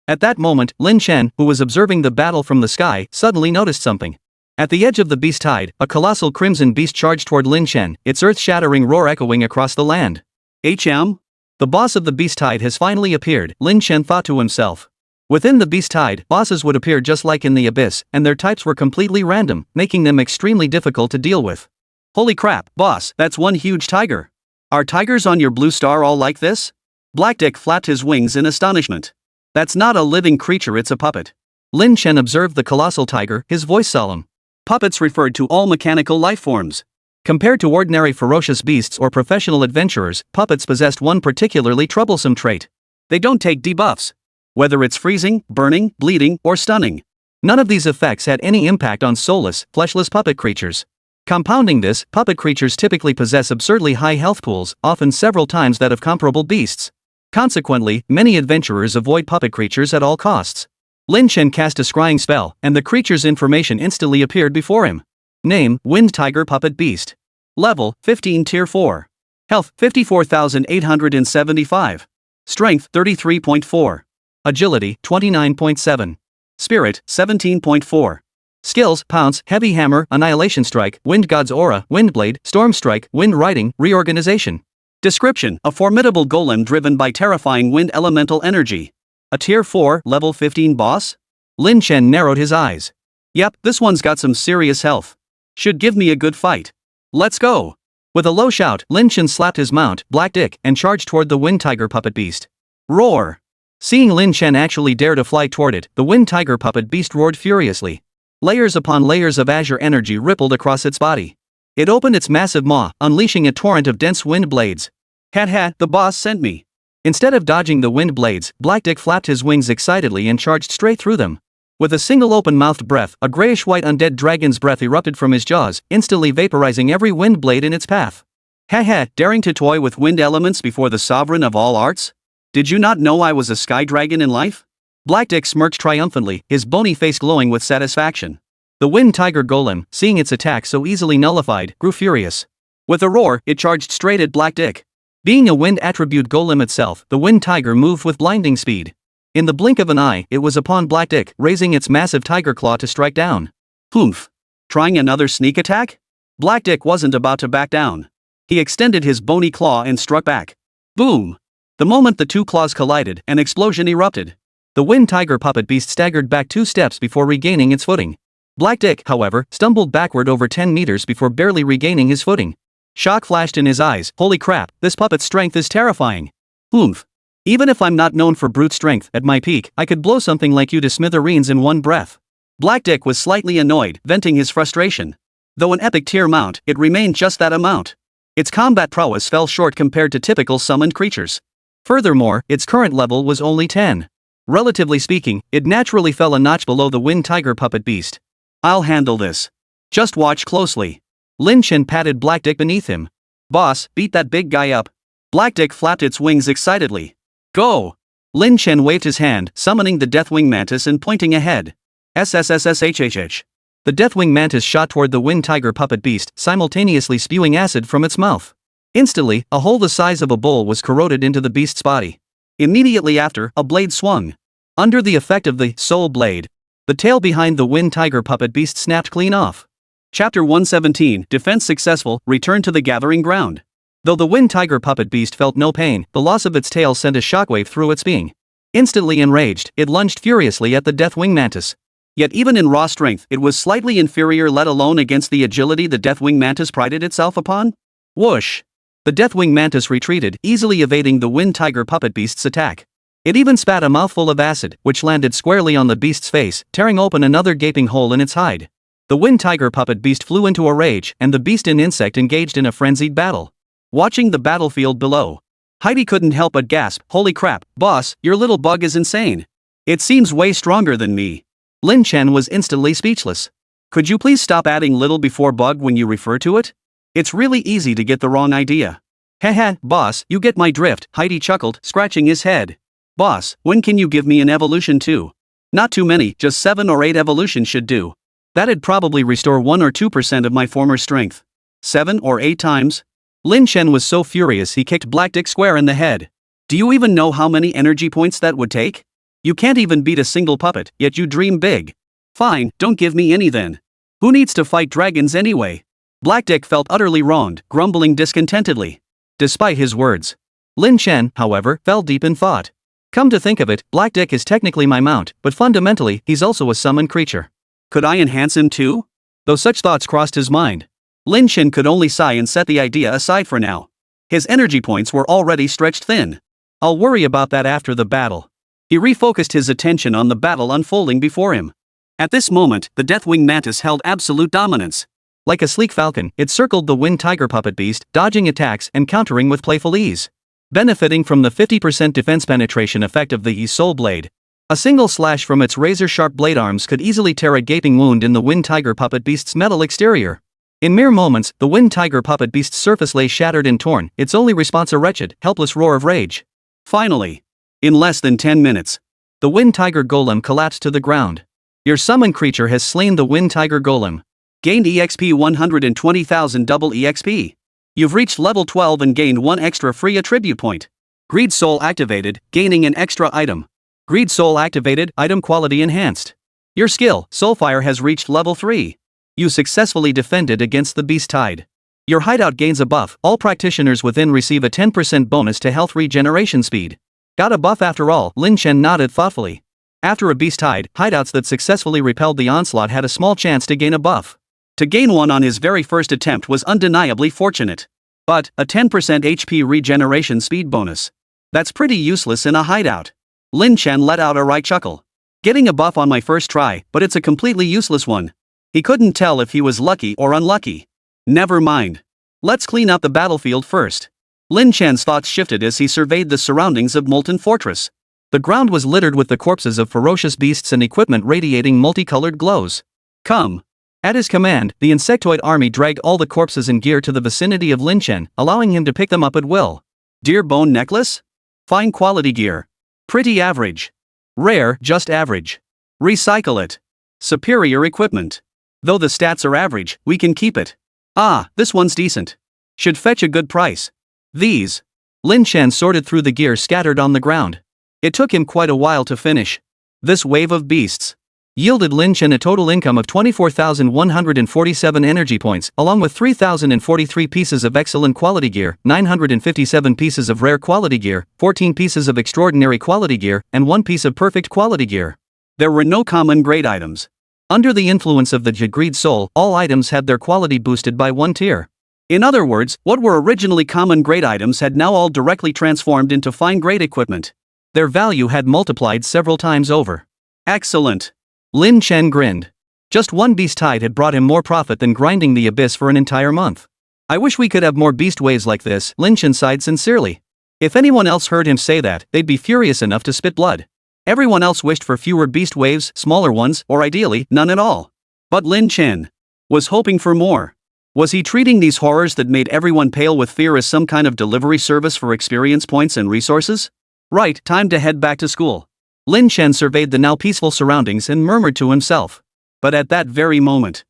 At that moment, Lin Chen, who was observing the battle from the sky, suddenly noticed something. At the edge of the beast tide, a colossal crimson beast charged toward Lin Chen, its earth-shattering roar echoing across the land. The boss of the beast tide has finally appeared, Lin Chen thought to himself. Within the beast tide, bosses would appear just like in the abyss, and their types were completely random, making them extremely difficult to deal with. Holy crap, boss, that's one huge tiger. Are tigers on your blue star all like this? Blackdick flapped his wings in astonishment. That's not a living creature, it's a puppet. Lin Chen observed the colossal tiger, his voice solemn. Puppets referred to all mechanical life forms. Compared to ordinary ferocious beasts or professional adventurers, puppets possessed one particularly troublesome trait. They don't take debuffs. Whether it's freezing, burning, bleeding, or stunning. None of these effects had any impact on soulless, fleshless puppet creatures. Compounding this, puppet creatures typically possess absurdly high health pools, often several times that of comparable beasts. Consequently, many adventurers avoid puppet creatures at all costs. Lin Chen cast a scrying spell, and the creature's information instantly appeared before him. Name, Wind Tiger Puppet Beast. Level, 15 Tier 4. Health, 54,875. Strength, 33.4. Agility, 29.7. Spirit, 17.4. Skills, Pounce, Heavy Hammer, Annihilation Strike, Wind God's Aura, Windblade, Storm Strike, Wind Riding, Reorganization. Description, a formidable golem driven by terrifying wind elemental energy. A Tier 4, Level 15 boss? Lin Chen narrowed his eyes. Yep, this one's got some serious health. Should give me a good fight. Let's go. With a low shout, Lin Chen slapped his mount, Black Dick, and charged toward the Wind Tiger puppet beast. Roar! Seeing Lin Chen actually dare to fly toward it, the Wind Tiger puppet beast roared furiously. Layers upon layers of azure energy rippled across its body. It opened its massive maw, unleashing a torrent of dense wind blades. Ha, the boss sent me. Instead of dodging the wind blades, Black Dick flapped his wings excitedly and charged straight through them. With a single open-mouthed breath, a grayish-white undead dragon's breath erupted from his jaws, instantly vaporizing every wind blade in its path. Ha, daring to toy with wind elements before the sovereign of all arts? Did you not know I was a sky dragon in life? Black Dick smirked triumphantly, his bony face glowing with satisfaction. The Wind Tiger Golem, seeing its attack so easily nullified, grew furious. With a roar, it charged straight at Black Dick. Being a wind attribute golem itself, the Wind Tiger moved with blinding speed. In the blink of an eye, it was upon Black Dick, raising its massive tiger claw to strike down. Humph! Trying another sneak attack? Black Dick wasn't about to back down. He extended his bony claw and struck back. Boom! The moment the two claws collided, an explosion erupted. The Wind Tiger puppet beast staggered back 2 steps before regaining its footing. Black Dick, however, stumbled backward over 10 meters before barely regaining his footing. Shock flashed in his eyes. Holy crap, this puppet's strength is terrifying. Humph! Even if I'm not known for brute strength, at my peak, I could blow something like you to smithereens in one breath. Black Dick was slightly annoyed, venting his frustration. Though an epic tier mount, it remained just that amount. Its combat prowess fell short compared to typical summoned creatures. Furthermore, its current level was only 10. Relatively speaking, it naturally fell a notch below the Wind Tiger puppet beast. I'll handle this. Just watch closely. Lin Chen patted Black Dick beneath him. Boss, beat that big guy up. Black Dick flapped its wings excitedly. Go! Lin Chen waved his hand, summoning the Deathwing Mantis and pointing ahead. SSSSHHH. The Deathwing Mantis shot toward the Wind Tiger puppet beast, simultaneously spewing acid from its mouth. Instantly, a hole the size of a bowl was corroded into the beast's body. Immediately after, a blade swung. Under the effect of the soul blade, the tail behind the Wind Tiger puppet beast snapped clean off. Chapter 117, Defense Successful, Return to the Gathering Ground. Though the Wind Tiger puppet beast felt no pain, the loss of its tail sent a shockwave through its being. Instantly enraged, it lunged furiously at the Deathwing Mantis. Yet even in raw strength, it was slightly inferior, let alone against the agility the Deathwing Mantis prided itself upon. Whoosh! The Deathwing Mantis retreated, easily evading the Wind Tiger puppet beast's attack. It even spat a mouthful of acid, which landed squarely on the beast's face, tearing open another gaping hole in its hide. The Wind Tiger puppet beast flew into a rage, and the beast and insect engaged in a frenzied battle. Watching the battlefield below, Heidi couldn't help but gasp, "Holy crap, boss, your little bug is insane. It seems way stronger than me." Lin Chen was instantly speechless. Could you please stop adding little before bug when you refer to it? It's really easy to get the wrong idea. Haha, boss, you get my drift, Heidi chuckled, scratching his head. Boss, when can you give me an evolution too? Not too many, just 7 or 8 evolutions should do. That'd probably restore 1 or 2% of my former strength. 7 or 8 times? Lin Chen was so furious he kicked Black Dick square in the head. Do you even know how many energy points that would take? You can't even beat a single puppet, yet you dream big. Fine, don't give me any then. Who needs to fight dragons anyway? Black Dick felt utterly wronged, grumbling discontentedly. Despite his words, Lin Chen, however, fell deep in thought. Come to think of it, Black Dick is technically my mount, but fundamentally, he's also a summoned creature. Could I enhance him too? Though such thoughts crossed his mind, Lin Chen could only sigh and set the idea aside for now. His energy points were already stretched thin. I'll worry about that after the battle. He refocused his attention on the battle unfolding before him. At this moment, the Deathwing Mantis held absolute dominance. Like a sleek falcon, it circled the Wind Tiger puppet beast, dodging attacks and countering with playful ease. Benefiting from the 50% defense penetration effect of the soul blade, a single slash from its razor-sharp blade arms could easily tear a gaping wound in the Wind Tiger puppet beast's metal exterior. In mere moments, the Wind Tiger puppet beast's surface lay shattered and torn, its only response a wretched, helpless roar of rage. Finally, in less than 10 minutes, the Wind Tiger Golem collapsed to the ground. Your summoned creature has slain the Wind Tiger Golem. Gained EXP 120,000 double EXP. You've reached level 12 and gained 1 extra free attribute point. Greed Soul activated, gaining an extra item. Greed Soul activated, item quality enhanced. Your skill, Soulfire, has reached level 3. You successfully defended against the Beast Tide. Your hideout gains a buff, all practitioners within receive a 10% bonus to health regeneration speed. Got a buff after all, Lin Chen nodded thoughtfully. After a beast hide, hideouts that successfully repelled the onslaught had a small chance to gain a buff. To gain one on his very first attempt was undeniably fortunate. But, a 10% HP regeneration speed bonus. That's pretty useless in a hideout. Lin Chen let out a wry chuckle. Getting a buff on my first try, but it's a completely useless one. He couldn't tell if he was lucky or unlucky. Never mind. Let's clean up the battlefield first. Lin Chen's thoughts shifted as he surveyed the surroundings of Molten Fortress. The ground was littered with the corpses of ferocious beasts and equipment radiating multicolored glows. Come. At his command, the insectoid army dragged all the corpses and gear to the vicinity of Lin Chen, allowing him to pick them up at will. Deer bone necklace? Fine quality gear. Pretty average. Rare, just average. Recycle it. Superior equipment. Though the stats are average, we can keep it. Ah, this one's decent. Should fetch a good price. These. Lin Chen sorted through the gear scattered on the ground. It took him quite a while to finish. This wave of beasts yielded Lin Chen a total income of 24,147 energy points, along with 3,043 pieces of excellent quality gear, 957 pieces of rare quality gear, 14 pieces of extraordinary quality gear, and 1 piece of perfect quality gear. There were no common grade items. Under the influence of the Jagreed Soul, all items had their quality boosted by 1 tier. In other words, what were originally common grade items had now all directly transformed into fine grade equipment. Their value had multiplied several times over. Excellent. Lin Chen grinned. Just one beast hide had brought him more profit than grinding the abyss for an entire month. I wish we could have more beast waves like this, Lin Chen sighed sincerely. If anyone else heard him say that, they'd be furious enough to spit blood. Everyone else wished for fewer beast waves, smaller ones, or ideally, none at all. But Lin Chen was hoping for more. Was he treating these horrors that made everyone pale with fear as some kind of delivery service for experience points and resources? Right, time to head back to school. Lin Chen surveyed the now peaceful surroundings and murmured to himself. But at that very moment.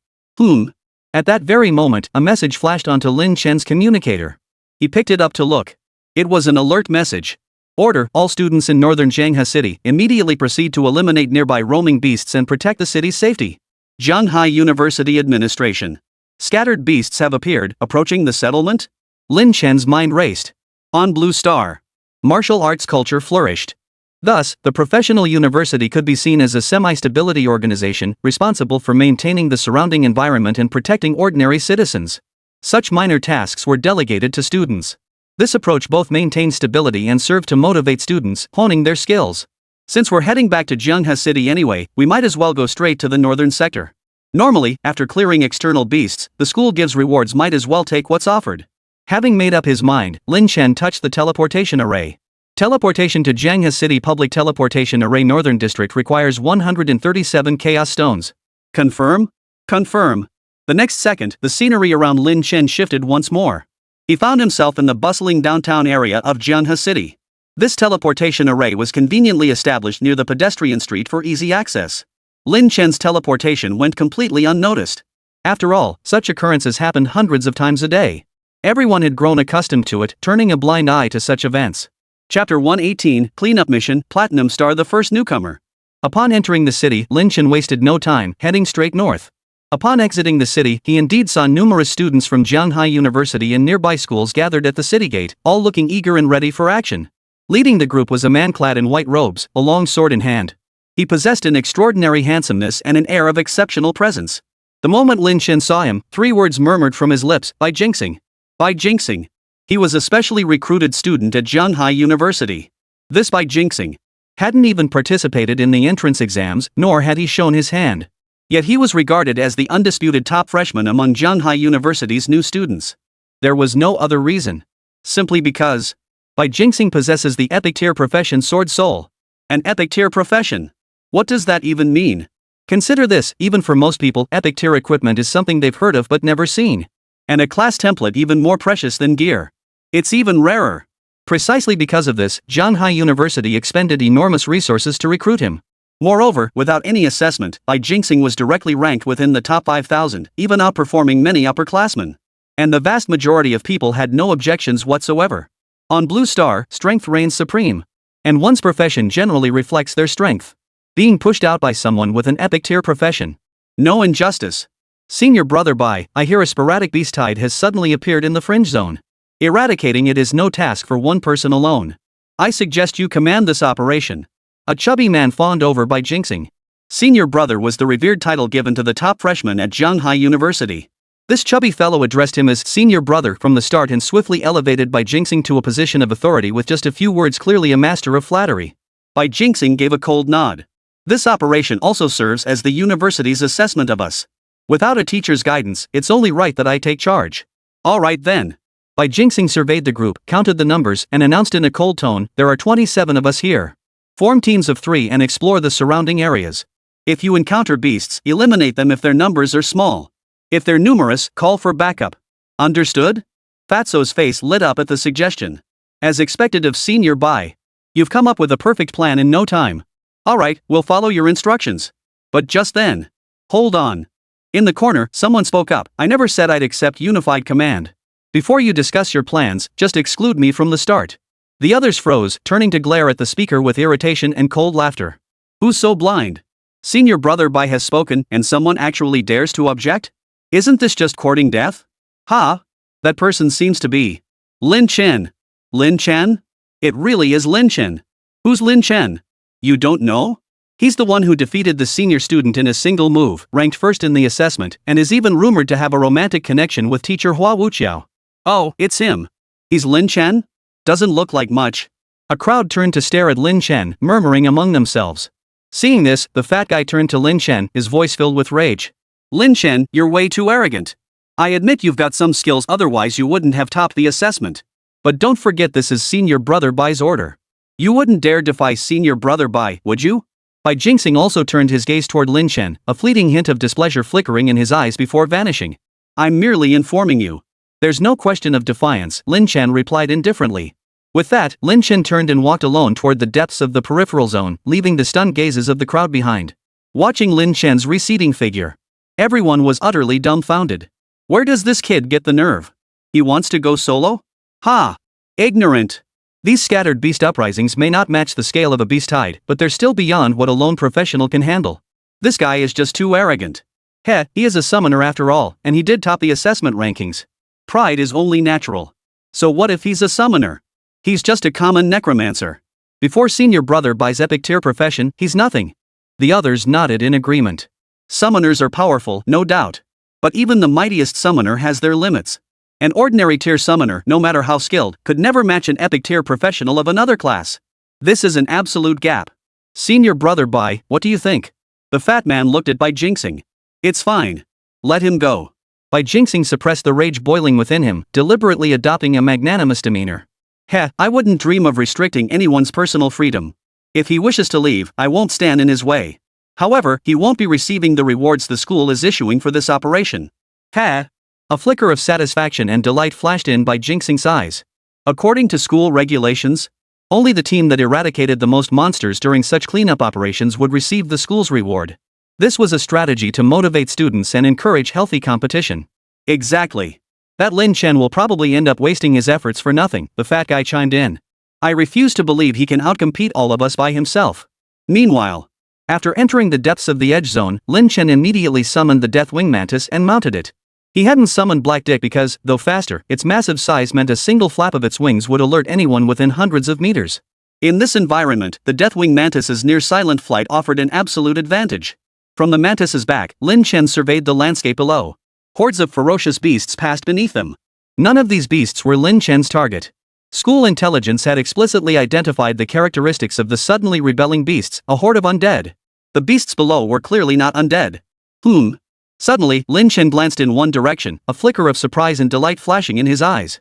At that very moment, a message flashed onto Lin Chen's communicator. He picked it up to look. It was an alert message. Order, all students in northern Jianghe City, immediately proceed to eliminate nearby roaming beasts and protect the city's safety. Jianghai University Administration. Scattered beasts have appeared, approaching the settlement? Lin Chen's mind raced. On Blue Star. Martial arts culture flourished. Thus, the professional university could be seen as a semi-stability organization, responsible for maintaining the surrounding environment and protecting ordinary citizens. Such minor tasks were delegated to students. This approach both maintained stability and served to motivate students, honing their skills. Since we're heading back to Jianghe City anyway, we might as well go straight to the northern sector. Normally, after clearing external beasts, the school gives rewards, might as well take what's offered. Having made up his mind, Lin Chen touched the teleportation array. Teleportation to Jianghe City Public Teleportation Array Northern District requires 137 Chaos Stones. Confirm? Confirm. The next second, the scenery around Lin Chen shifted once more. He found himself in the bustling downtown area of Jianghe City. This teleportation array was conveniently established near the pedestrian street for easy access. Lin Chen's teleportation went completely unnoticed. After all, such occurrences happened hundreds of times a day. Everyone had grown accustomed to it, turning a blind eye to such events. Chapter 118, Cleanup Mission, Platinum Star, the first newcomer. Upon entering the city, Lin Chen wasted no time, heading straight north. Upon exiting the city, he indeed saw numerous students from Jianghai University and nearby schools gathered at the city gate, all looking eager and ready for action. Leading the group was a man clad in white robes, a long sword in hand. He possessed an extraordinary handsomeness and an air of exceptional presence. The moment Lin Chen saw him, 3 words murmured from his lips: by jinxing. By jinxing. He was a specially recruited student at Jianghai University. This by jinxing hadn't even participated in the entrance exams, nor had he shown his hand. Yet he was regarded as the undisputed top freshman among Jianghai University's new students. There was no other reason. Simply because by jinxing possesses the epic tier profession Sword Soul. An epic tier profession. What does that even mean? Consider this, even for most people, epic tier equipment is something they've heard of but never seen. And a class template even more precious than gear. It's even rarer. Precisely because of this, Jianghai University expended enormous resources to recruit him. Moreover, without any assessment, by jinxing was directly ranked within the top 5,000, even outperforming many upperclassmen. And the vast majority of people had no objections whatsoever. On Blue Star, strength reigns supreme. And one's profession generally reflects their strength. Being pushed out by someone with an epic tier profession. No injustice. Senior brother, I hear a sporadic beast tide has suddenly appeared in the fringe zone. Eradicating it is no task for one person alone. I suggest you command this operation. A chubby man fawned over by Jinxing. Senior brother was the revered title given to the top freshman at Zhanghai University. This chubby fellow addressed him as senior brother from the start and swiftly elevated Bai Jinxing to a position of authority with just a few words, clearly a master of flattery. Bai Jinxing gave a cold nod. This operation also serves as the university's assessment of us. Without a teacher's guidance, it's only right that I take charge. All right then. Bai Jinxing surveyed the group, counted the numbers, and announced in a cold tone, there are 27 of us here. Form teams of 3 and explore the surrounding areas. If you encounter beasts, eliminate them if their numbers are small. If they're numerous, call for backup. Understood? Fatso's face lit up at the suggestion. As expected of Senior Bai. You've come up with a perfect plan in no time. Alright, we'll follow your instructions. But just then. Hold on. In the corner, someone spoke up. I never said I'd accept unified command. Before you discuss your plans, just exclude me from the start. The others froze, turning to glare at the speaker with irritation and cold laughter. Who's so blind? Senior brother Bai has spoken, and someone actually dares to object? Isn't this just courting death? Ha! That person seems to be Lin Chen. Lin Chen? It really is Lin Chen. Who's Lin Chen? You don't know? He's the one who defeated the senior student in a single move, ranked first in the assessment, and is even rumored to have a romantic connection with teacher Hua Wuqiao. Oh, it's him. He's Lin Chen? Doesn't look like much. A crowd turned to stare at Lin Chen, murmuring among themselves. Seeing this, the fat guy turned to Lin Chen, his voice filled with rage. Lin Chen, you're way too arrogant. I admit you've got some skills, otherwise you wouldn't have topped the assessment. But don't forget this is senior brother Bai's order. You wouldn't dare defy senior brother Bai, would you? Bai Jinxing also turned his gaze toward Lin Chen, a fleeting hint of displeasure flickering in his eyes before vanishing. I'm merely informing you. There's no question of defiance, Lin Chen replied indifferently. With that, Lin Chen turned and walked alone toward the depths of the peripheral zone, leaving the stunned gazes of the crowd behind. Watching Lin Chen's receding figure, everyone was utterly dumbfounded. Where does this kid get the nerve? He wants to go solo? Ha! Ignorant! These scattered beast uprisings may not match the scale of a beast tide, but they're still beyond what a lone professional can handle. This guy is just too arrogant. Heh, he is a summoner after all, and he did top the assessment rankings. Pride is only natural. So what if he's a summoner? He's just a common necromancer. Before senior brother Bai's epic tier profession, he's nothing. The others nodded in agreement. Summoners are powerful, no doubt. But even the mightiest summoner has their limits. An ordinary tier summoner, no matter how skilled, could never match an epic tier professional of another class. This is an absolute gap. Senior brother Bai, what do you think? The fat man looked at Bai Jinxing. It's fine. Let him go. Bai Jinxing suppressed the rage boiling within him, deliberately adopting a magnanimous demeanor. Heh, I wouldn't dream of restricting anyone's personal freedom. If he wishes to leave, I won't stand in his way. However, he won't be receiving the rewards the school is issuing for this operation. Ha! A flicker of satisfaction and delight flashed in Bai Jinxing's eyes. According to school regulations, only the team that eradicated the most monsters during such cleanup operations would receive the school's reward. This was a strategy to motivate students and encourage healthy competition. Exactly. That Lin Chen will probably end up wasting his efforts for nothing, the fat guy chimed in. I refuse to believe he can outcompete all of us by himself. Meanwhile, after entering the depths of the edge zone, Lin Chen immediately summoned the Deathwing Mantis and mounted it. He hadn't summoned Black Dick because, though faster, its massive size meant a single flap of its wings would alert anyone within hundreds of meters. In this environment, the Deathwing Mantis's near-silent flight offered an absolute advantage. From the mantis's back, Lin Chen surveyed the landscape below. Hordes of ferocious beasts passed beneath them. None of these beasts were Lin Chen's target. School intelligence had explicitly identified the characteristics of the suddenly rebelling beasts, a horde of undead. The beasts below were clearly not undead. Suddenly, Lin Chen glanced in one direction, a flicker of surprise and delight flashing in his eyes.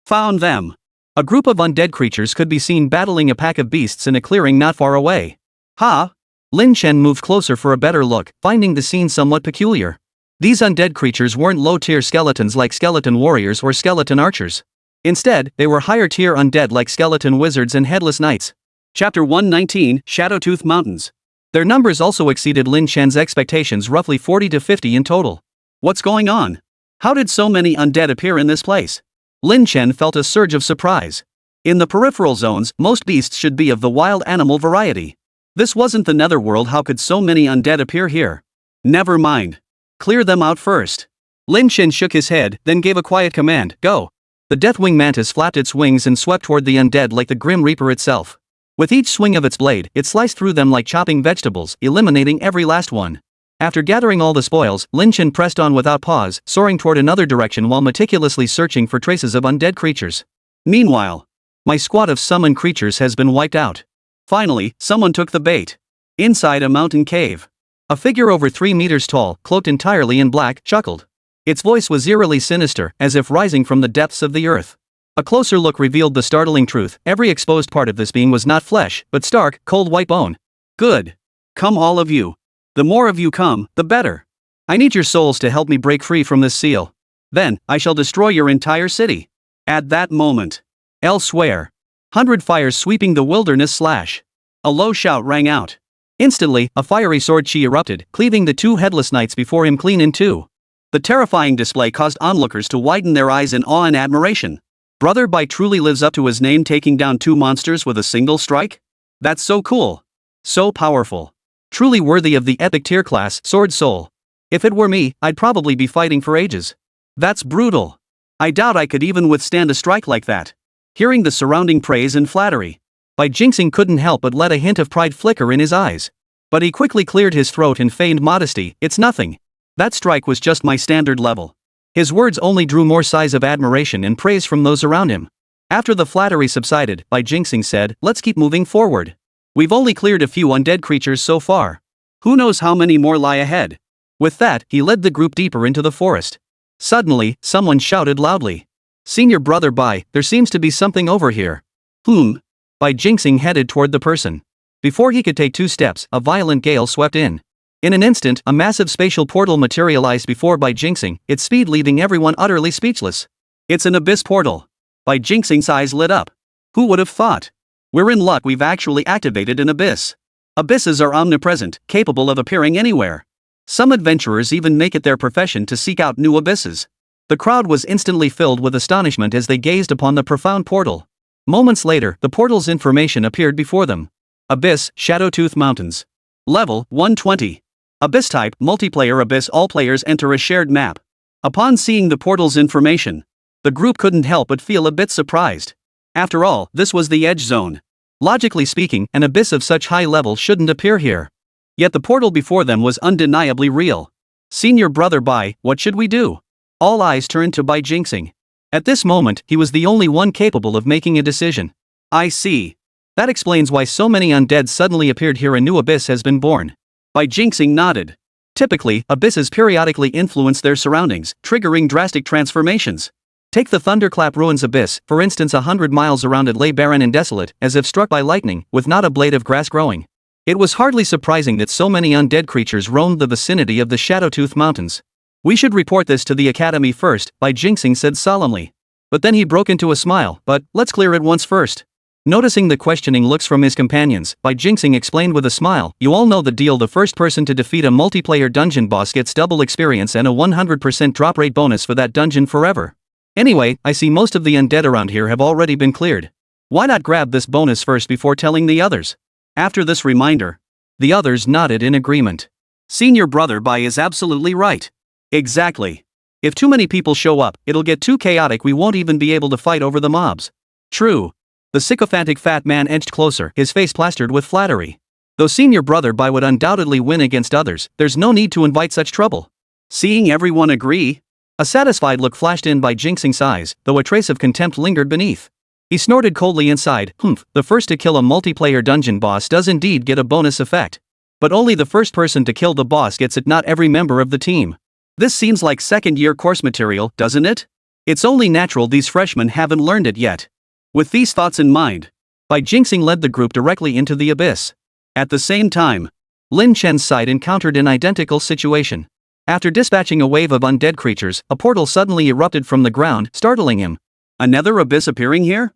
Found them. A group of undead creatures could be seen battling a pack of beasts in a clearing not far away. Ha! Lin Chen moved closer for a better look, finding the scene somewhat peculiar. These undead creatures weren't low-tier skeletons like skeleton warriors or skeleton archers. Instead, they were higher-tier undead like skeleton wizards and headless knights. Chapter 119, Shadowtooth Mountains. Their numbers also exceeded Lin Chen's expectations, roughly 40 to 50 in total. What's going on? How did so many undead appear in this place? Lin Chen felt a surge of surprise. In the peripheral zones, most beasts should be of the wild animal variety. This wasn't the netherworld. How could so many undead appear here? Never mind. Clear them out first. Lin Chen shook his head, then gave a quiet command, go. The Deathwing Mantis flapped its wings and swept toward the undead like the Grim Reaper itself. With each swing of its blade, it sliced through them like chopping vegetables, eliminating every last one. After gathering all the spoils, Lin Chen pressed on without pause, soaring toward another direction while meticulously searching for traces of undead creatures. Meanwhile, my squad of summoned creatures has been wiped out. Finally, someone took the bait. Inside a mountain cave, a figure over 3 meters tall, cloaked entirely in black, chuckled. Its voice was eerily sinister, as if rising from the depths of the earth. A closer look revealed the startling truth: every exposed part of this being was not flesh, but stark, cold white bone. Good. Come all of you. The more of you come, the better. I need your souls to help me break free from this seal. Then, I shall destroy your entire city. At that moment, elsewhere, 100 fires sweeping the wilderness slash. A low shout rang out. Instantly, a fiery sword chi erupted, cleaving the 2 headless knights before him clean in 2. The terrifying display caused onlookers to widen their eyes in awe and admiration. Brother Bai truly lives up to his name, taking down 2 monsters with a single strike? That's so cool. So powerful. Truly worthy of the epic tier class, Sword Soul. If it were me, I'd probably be fighting for ages. That's brutal. I doubt I could even withstand a strike like that. Hearing the surrounding praise and flattery, Bai Jingxing couldn't help but let a hint of pride flicker in his eyes. But he quickly cleared his throat in feigned modesty. It's nothing. That strike was just my standard level. His words only drew more sighs of admiration and praise from those around him. After the flattery subsided, Bai Jingxing said, "Let's keep moving forward. We've only cleared a few undead creatures so far. Who knows how many more lie ahead?" With that, he led the group deeper into the forest. Suddenly, someone shouted loudly, "Senior Brother Bai, there seems to be something over here." Bai Jingxing headed toward the person. Before he could take 2 steps, a violent gale swept in. In an instant, a massive spatial portal materialized before Bai Jingxing, its speed leaving everyone utterly speechless. It's an abyss portal. Bai Jingxing's eyes lit up. Who would have thought? We're in luck we've actually activated an abyss. Abysses are omnipresent, capable of appearing anywhere. Some adventurers even make it their profession to seek out new abysses. The crowd was instantly filled with astonishment as they gazed upon the profound portal. Moments later, the portal's information appeared before them. Abyss, Shadowtooth Mountains. Level, 120. Abyss type, multiplayer abyss. All players enter a shared map. Upon seeing the portal's information, the group couldn't help but feel a bit surprised. After all, this was the edge zone. Logically speaking, an abyss of such high level shouldn't appear here. Yet the portal before them was undeniably real. Senior Brother Bai, what should we do? All eyes turned to Bai Jingxing. At this moment, he was the only one capable of making a decision. I see. That explains why so many undead suddenly appeared here. A new abyss has been born. Bai Jingxing nodded. Typically, abysses periodically influence their surroundings, triggering drastic transformations. Take the Thunderclap Ruins Abyss, for instance. 100 miles around it lay barren and desolate, as if struck by lightning, with not a blade of grass growing. It was hardly surprising that so many undead creatures roamed the vicinity of the Shadowtooth Mountains. We should report this to the Academy first, Bai Jingxing said solemnly. But then he broke into a smile. But, let's clear it once first. Noticing the questioning looks from his companions, Bai Jingxing explained with a smile, "You all know the deal. The first person to defeat a multiplayer dungeon boss gets double experience and a 100% drop rate bonus for that dungeon forever. Anyway, I see most of the undead around here have already been cleared. Why not grab this bonus first before telling the others?" After this reminder, the others nodded in agreement. Senior Brother Bai is absolutely right. Exactly. If too many people show up, it'll get too chaotic. We won't even be able to fight over the mobs. True. The sycophantic fat man edged closer, his face plastered with flattery. Though Senior Brother Bai would undoubtedly win against others, there's no need to invite such trouble. Seeing everyone agree, a satisfied look flashed in Bai Jingxing's eyes, though a trace of contempt lingered beneath. He snorted coldly inside. The first to kill a multiplayer dungeon boss does indeed get a bonus effect. But only the first person to kill the boss gets it, not every member of the team. This seems like second-year course material, doesn't it? It's only natural these freshmen haven't learned it yet. With these thoughts in mind, Bai Jingxing led the group directly into the abyss. At the same time, Lin Chen's side encountered an identical situation. After dispatching a wave of undead creatures, a portal suddenly erupted from the ground, startling him. Another abyss appearing here?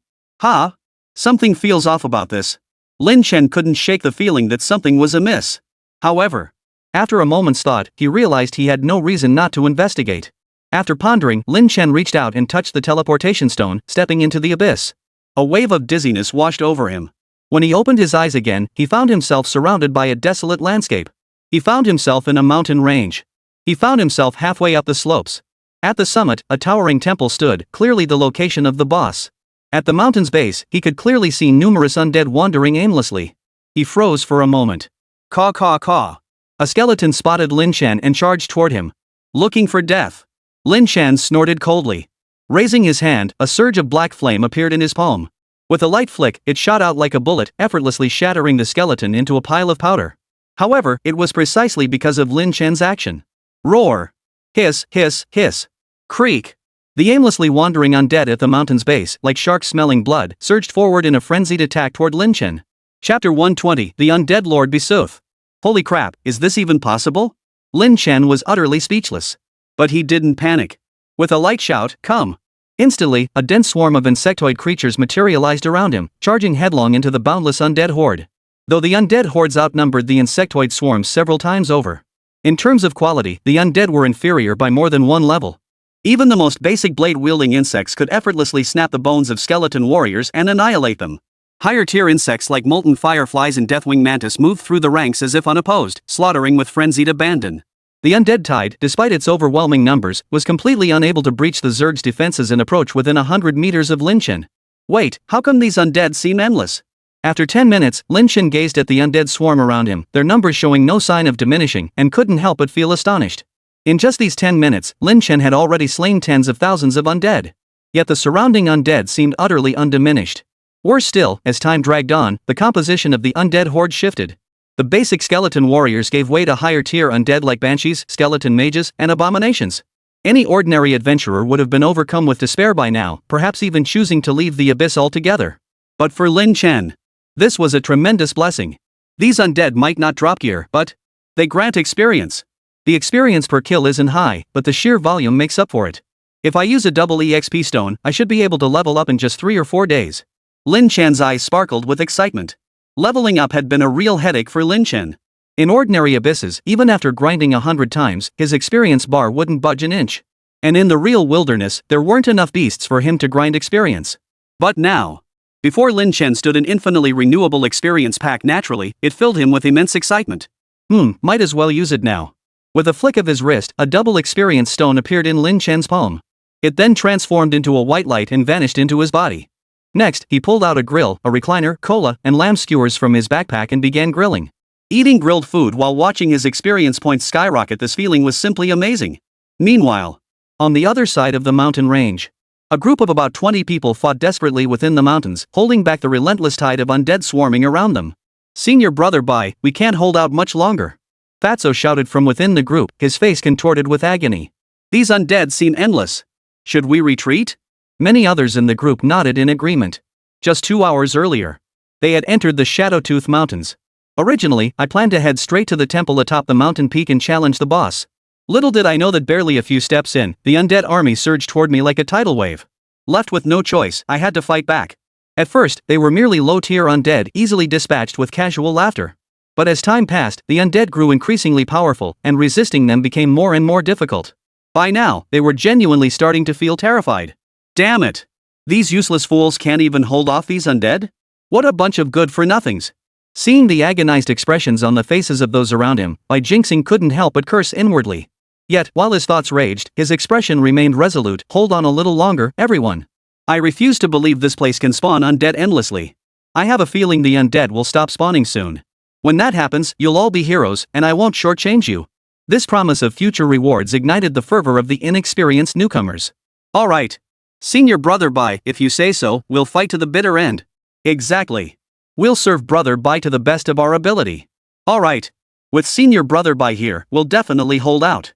Something feels off about this. Lin Chen couldn't shake the feeling that something was amiss. However, after a moment's thought, he realized he had no reason not to investigate. After pondering, Lin Chen reached out and touched the teleportation stone, stepping into the abyss. A wave of dizziness washed over him. When he opened his eyes again, he found himself surrounded by a desolate landscape. He found himself in a mountain range. He found himself halfway up the slopes. At the summit, a towering temple stood, clearly the location of the boss. At the mountain's base, he could clearly see numerous undead wandering aimlessly. He froze for a moment. Caw caw caw. A skeleton spotted Lin Chen and charged toward him. Looking for death. Lin Chen snorted coldly. Raising his hand, a surge of black flame appeared in his palm. With a light flick, it shot out like a bullet, effortlessly shattering the skeleton into a pile of powder. However, it was precisely because of Lin Chen's action. Roar. Hiss, hiss, hiss. Creak. The aimlessly wandering undead at the mountain's base, like sharks smelling blood, surged forward in a frenzied attack toward Lin Chen. Chapter 120, The Undead Lord Besuth. Holy crap, is this even possible? Lin Chen was utterly speechless. But he didn't panic. With a light shout, "Come!" Instantly, a dense swarm of insectoid creatures materialized around him, charging headlong into the boundless undead horde. Though the undead hordes outnumbered the insectoid swarms several times over. In terms of quality, the undead were inferior by more than one level. Even the most basic blade-wielding insects could effortlessly snap the bones of skeleton warriors and annihilate them. Higher-tier insects like molten fireflies and deathwing mantis moved through the ranks as if unopposed, slaughtering with frenzied abandon. The undead tide, despite its overwhelming numbers, was completely unable to breach the Zerg's defenses and approach within 100 meters of Lin Chen. Wait, how come these undead seem endless? After 10 minutes, Lin Chen gazed at the undead swarm around him, their numbers showing no sign of diminishing, and couldn't help but feel astonished. In just these 10 minutes, Lin Chen had already slain tens of thousands of undead. Yet the surrounding undead seemed utterly undiminished. Worse still, as time dragged on, the composition of the undead horde shifted. The basic skeleton warriors gave way to higher-tier undead like banshees, skeleton mages, and abominations. Any ordinary adventurer would have been overcome with despair by now, perhaps even choosing to leave the abyss altogether. But for Lin Chen, this was a tremendous blessing. These undead might not drop gear, but they grant experience. The experience per kill isn't high, but the sheer volume makes up for it. If I use a double EXP stone, I should be able to level up in just 3 or 4 days. Lin Chen's eyes sparkled with excitement. Leveling up had been a real headache for Lin Chen. In ordinary abysses, even after grinding 100 times, his experience bar wouldn't budge an inch. And in the real wilderness, there weren't enough beasts for him to grind experience. But now, before Lin Chen stood an infinitely renewable experience pack naturally, it filled him with immense excitement. Might as well use it now. With a flick of his wrist, a double experience stone appeared in Lin Chen's palm. It then transformed into a white light and vanished into his body. Next, he pulled out a grill, a recliner, cola, and lamb skewers from his backpack and began grilling. Eating grilled food while watching his experience points skyrocket, this feeling was simply amazing. Meanwhile, on the other side of the mountain range, a group of about 20 people fought desperately within the mountains, holding back the relentless tide of undead swarming around them. "Senior brother Bai, we can't hold out much longer," Fatso shouted from within the group, his face contorted with agony. "These undead seem endless. Should we retreat?" Many others in the group nodded in agreement. Just 2 hours earlier, they had entered the Shadowtooth Mountains. Originally, I planned to head straight to the temple atop the mountain peak and challenge the boss. Little did I know that barely a few steps in, the undead army surged toward me like a tidal wave. Left with no choice, I had to fight back. At first, they were merely low-tier undead, easily dispatched with casual laughter. But as time passed, the undead grew increasingly powerful, and resisting them became more and more difficult. By now, they were genuinely starting to feel terrified. Damn it! These useless fools can't even hold off these undead? What a bunch of good-for-nothings. Seeing the agonized expressions on the faces of those around him, Bai Jingxing couldn't help but curse inwardly. Yet, while his thoughts raged, his expression remained resolute. "Hold on a little longer, everyone. I refuse to believe this place can spawn undead endlessly. I have a feeling the undead will stop spawning soon. When that happens, you'll all be heroes, and I won't shortchange you." This promise of future rewards ignited the fervor of the inexperienced newcomers. "Alright. Senior brother Bai, if you say so, we'll fight to the bitter end." "Exactly. We'll serve brother Bai to the best of our ability." "Alright. With senior brother Bai here, we'll definitely hold out."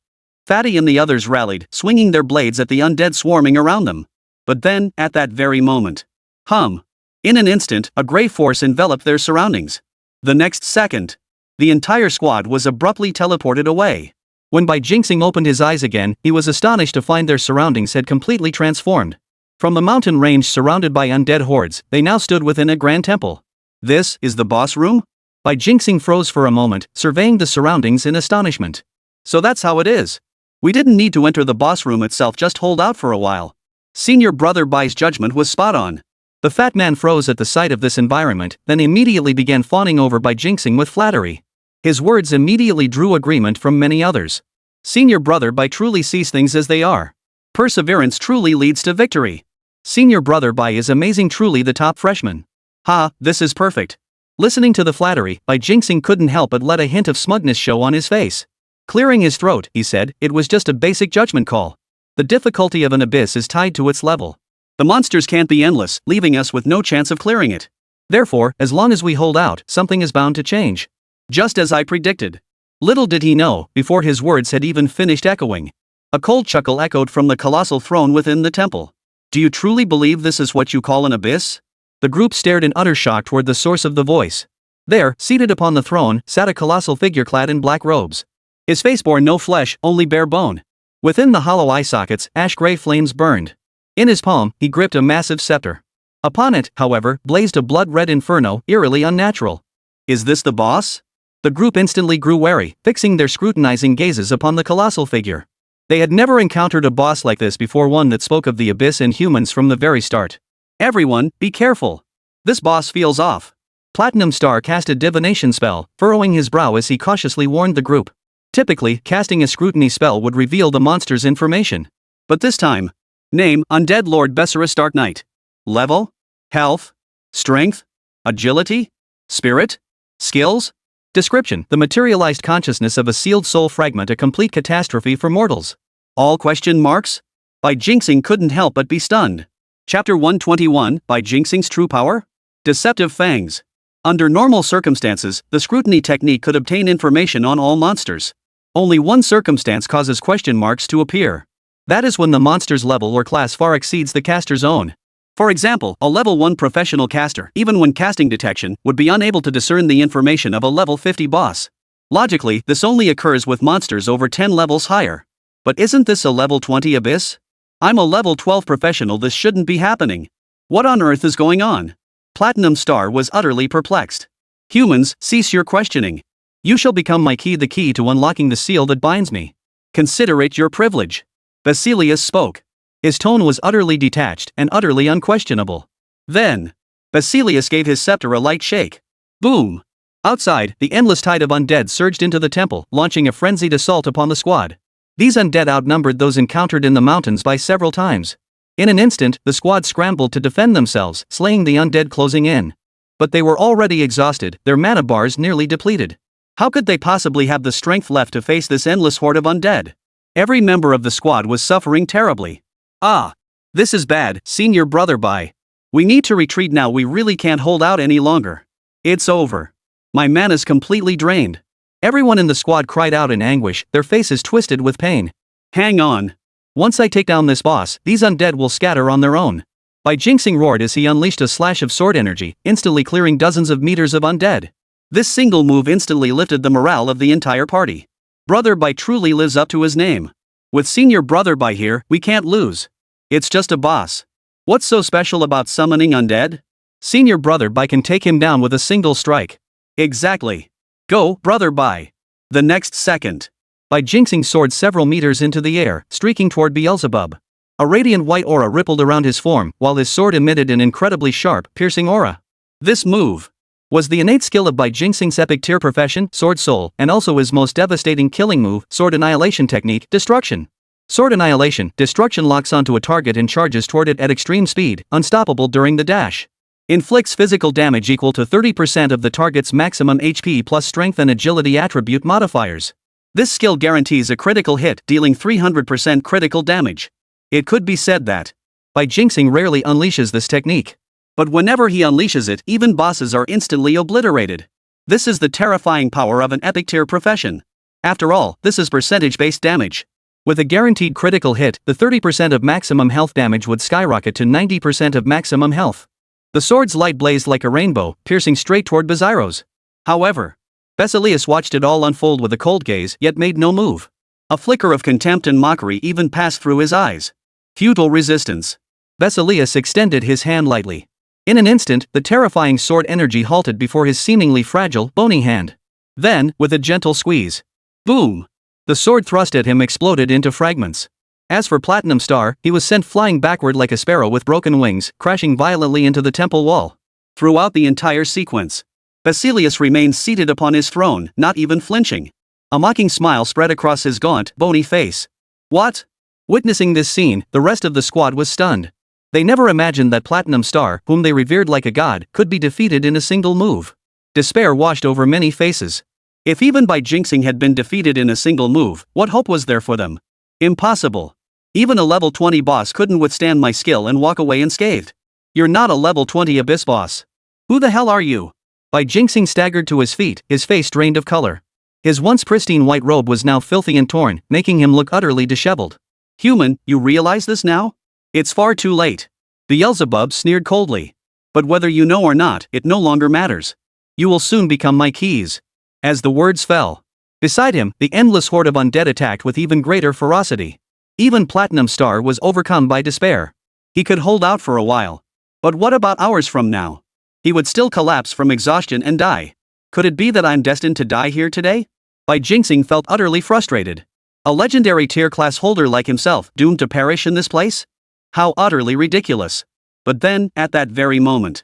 Fatty and the others rallied, swinging their blades at the undead swarming around them. But then, at that very moment, in an instant, a gray force enveloped their surroundings. The next second, the entire squad was abruptly teleported away. When Bai Jingxing opened his eyes again, he was astonished to find their surroundings had completely transformed. From the mountain range surrounded by undead hordes, they now stood within a grand temple. "This is the boss room?" Bai Jingxing froze for a moment, surveying the surroundings in astonishment. "So that's how it is. We didn't need to enter the boss room itself, just hold out for a while." Senior brother Bai's judgment was spot on. The fat man froze at the sight of this environment, then immediately began fawning over Bai Jingxing with flattery. His words immediately drew agreement from many others. Senior brother Bai truly sees things as they are. Perseverance truly leads to victory. Senior brother Bai is amazing, truly the top freshman. Ha, this is perfect. Listening to the flattery, Bai Jingxing couldn't help but let a hint of smugness show on his face. Clearing his throat, he said, it was just a basic judgment call. The difficulty of an abyss is tied to its level. The monsters can't be endless, leaving us with no chance of clearing it. Therefore, as long as we hold out, something is bound to change. Just as I predicted. Little did he know, before his words had even finished echoing, a cold chuckle echoed from the colossal throne within the temple. Do you truly believe this is what you call an abyss? The group stared in utter shock toward the source of the voice. There, seated upon the throne, sat a colossal figure clad in black robes. His face bore no flesh, only bare bone. Within the hollow eye sockets, ash-gray flames burned. In his palm, he gripped a massive scepter. Upon it, however, blazed a blood-red inferno, eerily unnatural. Is this the boss? The group instantly grew wary, fixing their scrutinizing gazes upon the colossal figure. They had never encountered a boss like this before, one that spoke of the abyss and humans from the very start. Everyone, be careful. This boss feels off. Platinum Star cast a divination spell, furrowing his brow as he cautiously warned the group. Typically, casting a scrutiny spell would reveal the monster's information. But this time, name, Undead Lord Besserus Dark Knight. Level? Health? Strength? Agility? Spirit? Skills? Description: the materialized consciousness of a sealed soul fragment, a complete catastrophe for mortals. All question marks? Bai Jingxing couldn't help but be stunned. Chapter 121, Bai Jingxing's True Power? Deceptive Fangs. Under normal circumstances, the scrutiny technique could obtain information on all monsters. Only one circumstance causes question marks to appear. That is when the monster's level or class far exceeds the caster's own. For example, a level 1 professional caster, even when casting detection, would be unable to discern the information of a level 50 boss. Logically, this only occurs with monsters over 10 levels higher. But isn't this a level 20 abyss? I'm a level 12 professional, this shouldn't be happening. What on earth is going on? Platinum Star was utterly perplexed. Humans, cease your questioning. You shall become my key, the key to unlocking the seal that binds me. Consider it your privilege. Basilius spoke. His tone was utterly detached and utterly unquestionable. Then, Basilius gave his scepter a light shake. Boom! Outside, the endless tide of undead surged into the temple, launching a frenzied assault upon the squad. These undead outnumbered those encountered in the mountains by several times. In an instant, the squad scrambled to defend themselves, slaying the undead closing in. But they were already exhausted, their mana bars nearly depleted. How could they possibly have the strength left to face this endless horde of undead? Every member of the squad was suffering terribly. Ah! This is bad, Senior Brother Bai. We need to retreat now, we really can't hold out any longer. It's over. My mana's completely drained. Everyone in the squad cried out in anguish, their faces twisted with pain. Hang on. Once I take down this boss, these undead will scatter on their own. Bai Jingxing roared as he unleashed a slash of sword energy, instantly clearing dozens of meters of undead. This single move instantly lifted the morale of the entire party. Brother Bai truly lives up to his name. With Senior Brother Bai here, we can't lose. It's just a boss. What's so special about summoning undead? Senior Brother Bai can take him down with a single strike. Exactly. Go, Brother Bai. The next second, Bai Jingxing soared several meters into the air, streaking toward Beelzebub. A radiant white aura rippled around his form, while his sword emitted an incredibly sharp, piercing aura. This move was the innate skill of Bai Jingxing's epic tier profession, Sword Soul, and also his most devastating killing move, Sword Annihilation technique, Destruction. Sword Annihilation, Destruction locks onto a target and charges toward it at extreme speed, unstoppable during the dash. Inflicts physical damage equal to 30% of the target's maximum HP plus strength and agility attribute modifiers. This skill guarantees a critical hit, dealing 300% critical damage. It could be said that Bai Jingxing rarely unleashes this technique. But whenever he unleashes it, even bosses are instantly obliterated. This is the terrifying power of an epic tier profession. After all, this is percentage-based damage. With a guaranteed critical hit, the 30% of maximum health damage would skyrocket to 90% of maximum health. The sword's light blazed like a rainbow, piercing straight toward Bizarro's. However, Basilius watched it all unfold with a cold gaze, yet made no move. A flicker of contempt and mockery even passed through his eyes. Futile resistance. Basilius extended his hand lightly. In an instant, the terrifying sword energy halted before his seemingly fragile, bony hand. Then, with a gentle squeeze, boom! The sword thrust at him exploded into fragments. As for Platinum Star, he was sent flying backward like a sparrow with broken wings, crashing violently into the temple wall. Throughout the entire sequence, Basilius remained seated upon his throne, not even flinching. A mocking smile spread across his gaunt, bony face. What? Witnessing this scene, the rest of the squad was stunned. They never imagined that Platinum Star, whom they revered like a god, could be defeated in a single move. Despair washed over many faces. If even Bai Jingxing had been defeated in a single move, what hope was there for them? Impossible. Even a level 20 boss couldn't withstand my skill and walk away unscathed. You're not a level 20 abyss boss. Who the hell are you? Bai Jingxing staggered to his feet, his face drained of color. His once pristine white robe was now filthy and torn, making him look utterly disheveled. Human, you realize this now? It's far too late. Beelzebub sneered coldly. But whether you know or not, it no longer matters. You will soon become my keys. As the words fell, beside him, the endless horde of undead attacked with even greater ferocity. Even Platinum Star was overcome by despair. He could hold out for a while. But what about hours from now? He would still collapse from exhaustion and die. Could it be that I'm destined to die here today? Bai Jingxing felt utterly frustrated. A legendary tier class holder like himself, doomed to perish in this place? How utterly ridiculous. But then, at that very moment,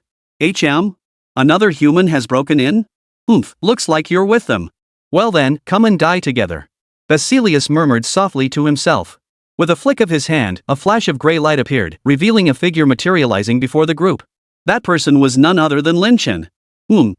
another human has broken in? Oomph, looks like you're with them. Well then, come and die together. Basilius murmured softly to himself. With a flick of his hand, a flash of grey light appeared, revealing a figure materializing before the group. That person was none other than Lin Chen.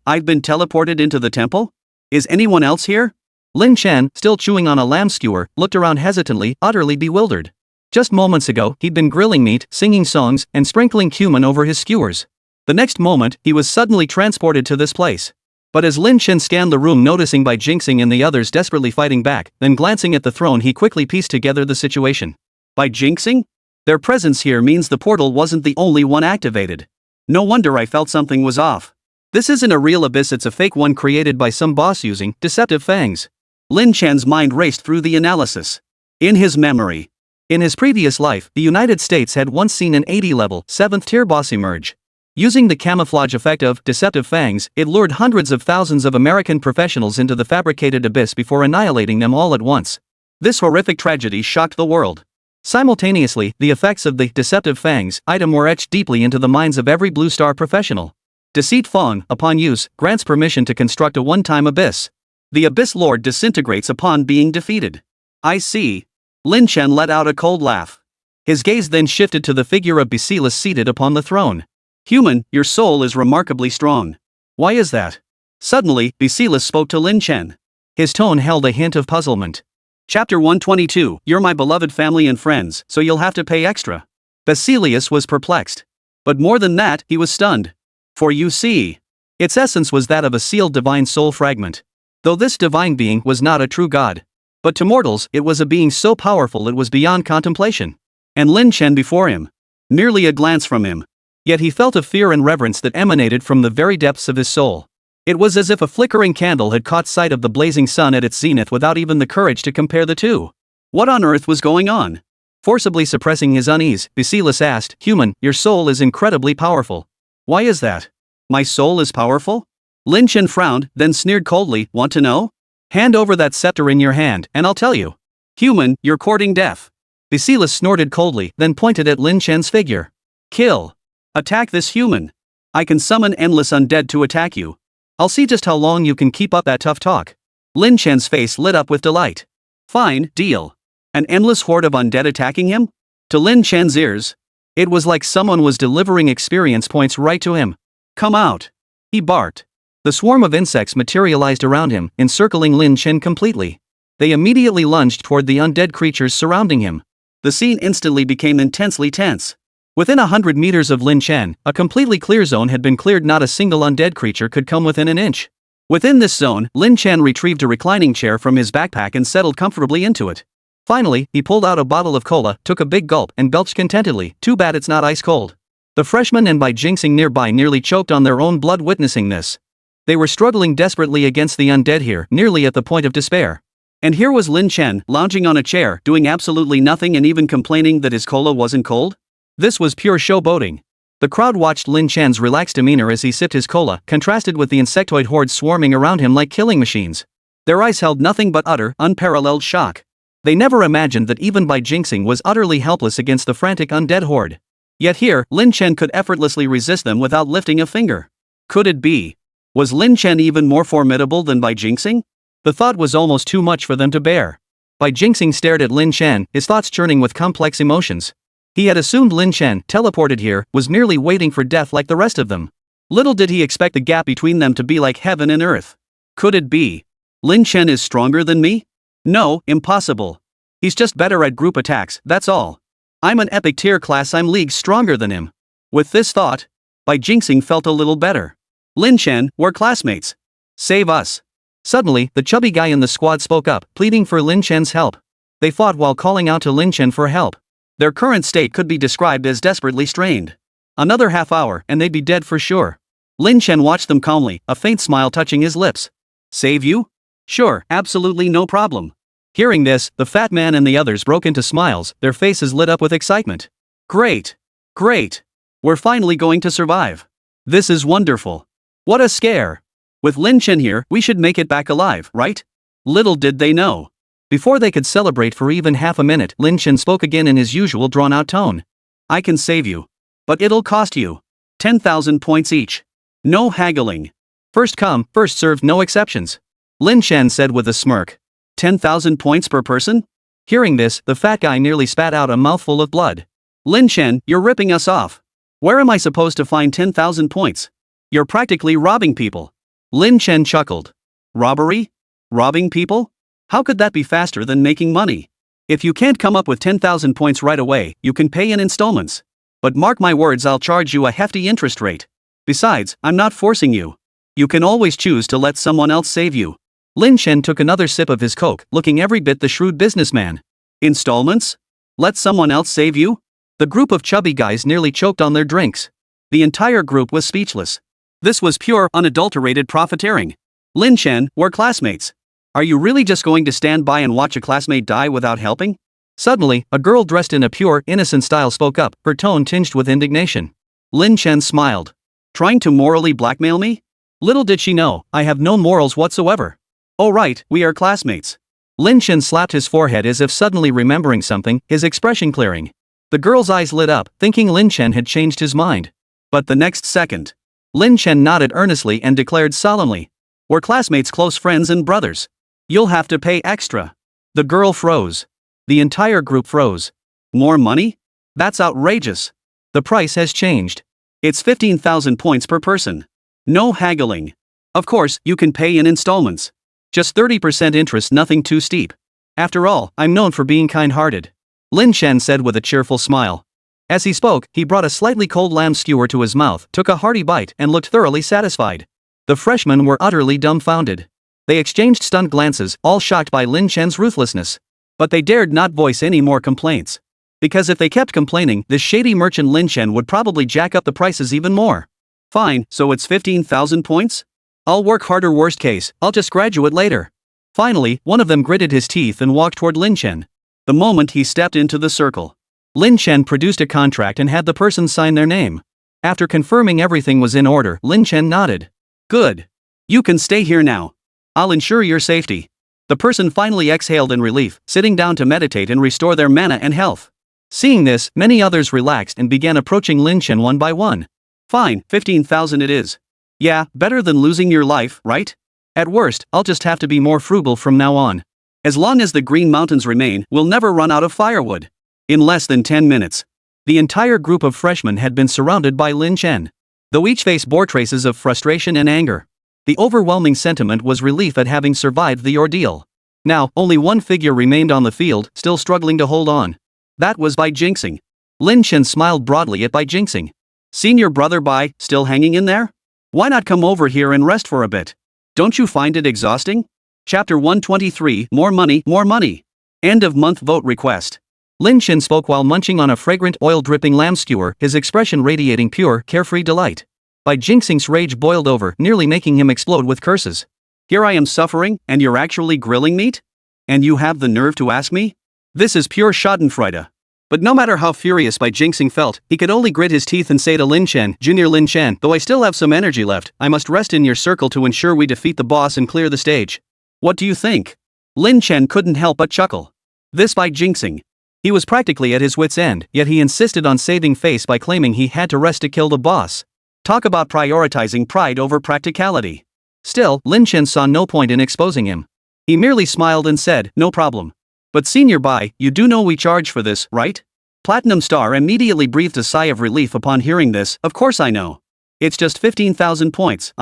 I've been teleported into the temple? Is anyone else here? Lin Chen, still chewing on a lamb skewer, looked around hesitantly, utterly bewildered. Just moments ago, he'd been grilling meat, singing songs, and sprinkling cumin over his skewers. The next moment, he was suddenly transported to this place. But as Lin Chen scanned the room, noticing Bai Jingxing and the others desperately fighting back, then glancing at the throne, he quickly pieced together the situation. Bai Jingxing? Their presence here means the portal wasn't the only one activated. No wonder I felt something was off. This isn't a real abyss, it's a fake one created by some boss using deceptive fangs. Lin Chen's mind raced through the analysis. In his memory, in his previous life, the United States had once seen an 80-level, 7th tier boss emerge. Using the camouflage effect of deceptive fangs, it lured hundreds of thousands of American professionals into the fabricated abyss before annihilating them all at once. This horrific tragedy shocked the world. Simultaneously, the effects of the deceptive fangs item were etched deeply into the minds of every Blue Star professional. Deceit Fang, upon use, grants permission to construct a one-time abyss. The Abyss Lord disintegrates upon being defeated. I see. Lin Chen let out a cold laugh. His gaze then shifted to the figure of Basilius seated upon the throne. Human, your soul is remarkably strong. Why is that? Suddenly, Basilius spoke to Lin Chen. His tone held a hint of puzzlement. Chapter 122, You're my beloved family and friends, so you'll have to pay extra. Basilius was perplexed. But more than that, he was stunned. For you see, its essence was that of a sealed divine soul fragment. Though this divine being was not a true god. But to mortals, it was a being so powerful it was beyond contemplation. And Lin Chen before him. Merely a glance from him. Yet he felt a fear and reverence that emanated from the very depths of his soul. It was as if a flickering candle had caught sight of the blazing sun at its zenith without even the courage to compare the two. What on earth was going on? Forcibly suppressing his unease, Basilius asked, Human, your soul is incredibly powerful. Why is that? My soul is powerful? Lin Chen frowned, then sneered coldly, Want to know? Hand over that scepter in your hand, and I'll tell you. Human, you're courting death. Basilius snorted coldly, then pointed at Lin Chen's figure. Kill. Attack this human. I can summon endless undead to attack you. I'll see just how long you can keep up that tough talk. Lin Chen's face lit up with delight. Fine, deal. An endless horde of undead attacking him? To Lin Chen's ears, it was like someone was delivering experience points right to him. Come out. He barked. The swarm of insects materialized around him, encircling Lin Chen completely. They immediately lunged toward the undead creatures surrounding him. The scene instantly became intensely tense. Within 100 meters of Lin Chen, a completely clear zone had been cleared. Not a single undead creature could come within an inch. Within this zone, Lin Chen retrieved a reclining chair from his backpack and settled comfortably into it. Finally, he pulled out a bottle of cola, took a big gulp, and belched contentedly. Too bad it's not ice cold. The freshman and Bai Jingxing nearby nearly choked on their own blood witnessing this. They were struggling desperately against the undead here, nearly at the point of despair. And here was Lin Chen, lounging on a chair, doing absolutely nothing and even complaining that his cola wasn't cold? This was pure showboating. The crowd watched Lin Chen's relaxed demeanor as he sipped his cola, contrasted with the insectoid hordes swarming around him like killing machines. Their eyes held nothing but utter, unparalleled shock. They never imagined that even Bai Jingxing was utterly helpless against the frantic undead horde. Yet here, Lin Chen could effortlessly resist them without lifting a finger. Could it be? Was Lin Chen even more formidable than Bai Jingxing? The thought was almost too much for them to bear. Bai Jingxing stared at Lin Chen, his thoughts churning with complex emotions. He had assumed Lin Chen, teleported here, was merely waiting for death like the rest of them. Little did he expect the gap between them to be like heaven and earth. Could it be? Lin Chen is stronger than me? No, impossible. He's just better at group attacks, that's all. I'm an epic tier class, I'm leagues stronger than him. With this thought, Bai Jingxing felt a little better. Lin Chen, we're classmates. Save us. Suddenly, the chubby guy in the squad spoke up, pleading for Lin Chen's help. They fought while calling out to Lin Chen for help. Their current state could be described as desperately strained. Another half hour, and they'd be dead for sure. Lin Chen watched them calmly, a faint smile touching his lips. Save you? Sure, absolutely no problem. Hearing this, the fat man and the others broke into smiles, their faces lit up with excitement. Great! Great! We're finally going to survive. This is wonderful. What a scare! With Lin Chen here, we should make it back alive, right? Little did they know. Before they could celebrate for even half a minute, Lin Chen spoke again in his usual drawn-out tone. I can save you. But it'll cost you 10,000 points each. No haggling. First come, first served, no exceptions. Lin Chen said with a smirk. 10,000 points per person? Hearing this, the fat guy nearly spat out a mouthful of blood. Lin Chen, you're ripping us off. Where am I supposed to find 10,000 points? You're practically robbing people. Lin Chen chuckled. Robbery? Robbing people? How could that be faster than making money? If you can't come up with 10,000 points right away, you can pay in installments. But mark my words, I'll charge you a hefty interest rate. Besides, I'm not forcing you. You can always choose to let someone else save you. Lin Chen took another sip of his coke, looking every bit the shrewd businessman. Installments? Let someone else save you? The group of chubby guys nearly choked on their drinks. The entire group was speechless. This was pure, unadulterated profiteering. Lin Chen, we're classmates. Are you really just going to stand by and watch a classmate die without helping? Suddenly, a girl dressed in a pure, innocent style spoke up, her tone tinged with indignation. Lin Chen smiled. Trying to morally blackmail me? Little did she know, I have no morals whatsoever. Oh right, we are classmates. Lin Chen slapped his forehead as if suddenly remembering something, his expression clearing. The girl's eyes lit up, thinking Lin Chen had changed his mind. But the next second, Lin Chen nodded earnestly and declared solemnly. We're classmates, close friends and brothers. You'll have to pay extra. The girl froze. The entire group froze. More money? That's outrageous. The price has changed. It's 15,000 points per person. No haggling. Of course, you can pay in installments. Just 30% interest, nothing too steep. After all, I'm known for being kind-hearted. Lin Chen said with a cheerful smile. As he spoke, he brought a slightly cold lamb skewer to his mouth, took a hearty bite, and looked thoroughly satisfied. The freshmen were utterly dumbfounded. They exchanged stunned glances, all shocked by Lin Chen's ruthlessness. But they dared not voice any more complaints. Because if they kept complaining, this shady merchant Lin Chen would probably jack up the prices even more. Fine, so it's 15,000 points? I'll work harder, worst case, I'll just graduate later. Finally, one of them gritted his teeth and walked toward Lin Chen. The moment he stepped into the circle, Lin Chen produced a contract and had the person sign their name. After confirming everything was in order, Lin Chen nodded. Good. You can stay here now. I'll ensure your safety. The person finally exhaled in relief, sitting down to meditate and restore their mana and health. Seeing this, many others relaxed and began approaching Lin Chen one by one. Fine, 15,000 it is. Yeah, better than losing your life, right? At worst, I'll just have to be more frugal from now on. As long as the Green Mountains remain, we'll never run out of firewood. In less than 10 minutes, the entire group of freshmen had been surrounded by Lin Chen. Though each face bore traces of frustration and anger, the overwhelming sentiment was relief at having survived the ordeal. Now, only one figure remained on the field, still struggling to hold on. That was Bai Jingxing. Lin Chen smiled broadly at Bai Jingxing. Senior brother Bai, still hanging in there? Why not come over here and rest for a bit? Don't you find it exhausting? Chapter 123, More Money, More Money. End of month vote request. Lin Chen spoke while munching on a fragrant oil-dripping lamb skewer, his expression radiating pure, carefree delight. Bai Jingxing's rage boiled over, nearly making him explode with curses. Here I am suffering, and you're actually grilling meat? And you have the nerve to ask me? This is pure schadenfreude. But no matter how furious Bai Jingxing felt, he could only grit his teeth and say to Lin Chen, Junior Lin Chen, though I still have some energy left, I must rest in your circle to ensure we defeat the boss and clear the stage. What do you think? Lin Chen couldn't help but chuckle. This Bai Jingxing. He was practically at his wit's end, yet he insisted on saving face by claiming he had to rest to kill the boss. Talk about prioritizing pride over practicality. Still, Lin Chen saw no point in exposing him. He merely smiled and said, no problem. But Senior Bai, you do know we charge for this, right? Platinum Star immediately breathed a sigh of relief upon hearing this. Of course I know. It's just 15,000 points.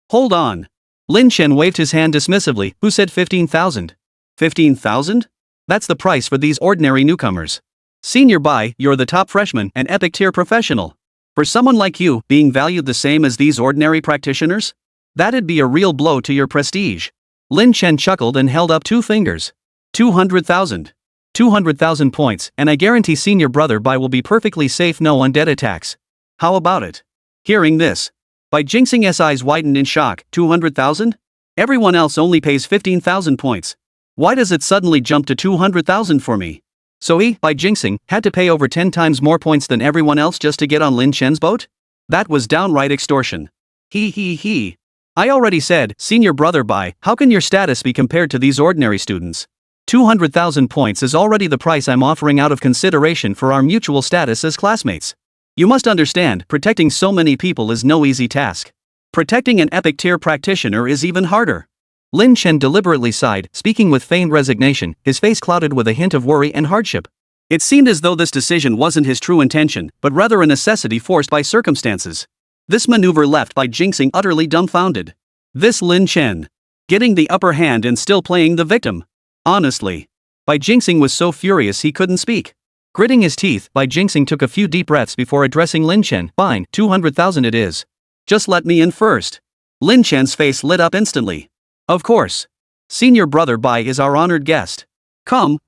Hold on. Lin Chen waved his hand dismissively. Who said 15,000? 15,000? That's the price for these ordinary newcomers. Senior Bai, you're the top freshman and epic tier professional. For someone like you, being valued the same as these ordinary practitioners? That'd be a real blow to your prestige. Lin Chen chuckled and held up 2 fingers. 200,000. 200,000 points, and I guarantee Senior Brother Bai will be perfectly safe, no undead attacks. How about it? Hearing this, Bai Jingxing's eyes widened in shock. 200,000? Everyone else only pays 15,000 points. Why does it suddenly jump to 200,000 for me? So he, Bai Jingxing, had to pay over 10 times more points than everyone else just to get on Lin Chen's boat? That was downright extortion. He. I already said, Senior Brother Bai, how can your status be compared to these ordinary students? 200,000 points is already the price I'm offering out of consideration for our mutual status as classmates. You must understand, protecting so many people is no easy task. Protecting an epic tier practitioner is even harder. Lin Chen deliberately sighed, speaking with feigned resignation, his face clouded with a hint of worry and hardship. It seemed as though this decision wasn't his true intention, but rather a necessity forced by circumstances. This maneuver left Bai Jingxing utterly dumbfounded. This Lin Chen. Getting the upper hand and still playing the victim. Honestly. Bai Jingxing was so furious he couldn't speak. Gritting his teeth, Bai Jingxing took a few deep breaths before addressing Lin Chen. Fine, 200,000 it is. Just let me in first. Lin Chen's face lit up instantly. Of course. Senior Brother Bai is our honored guest. Come.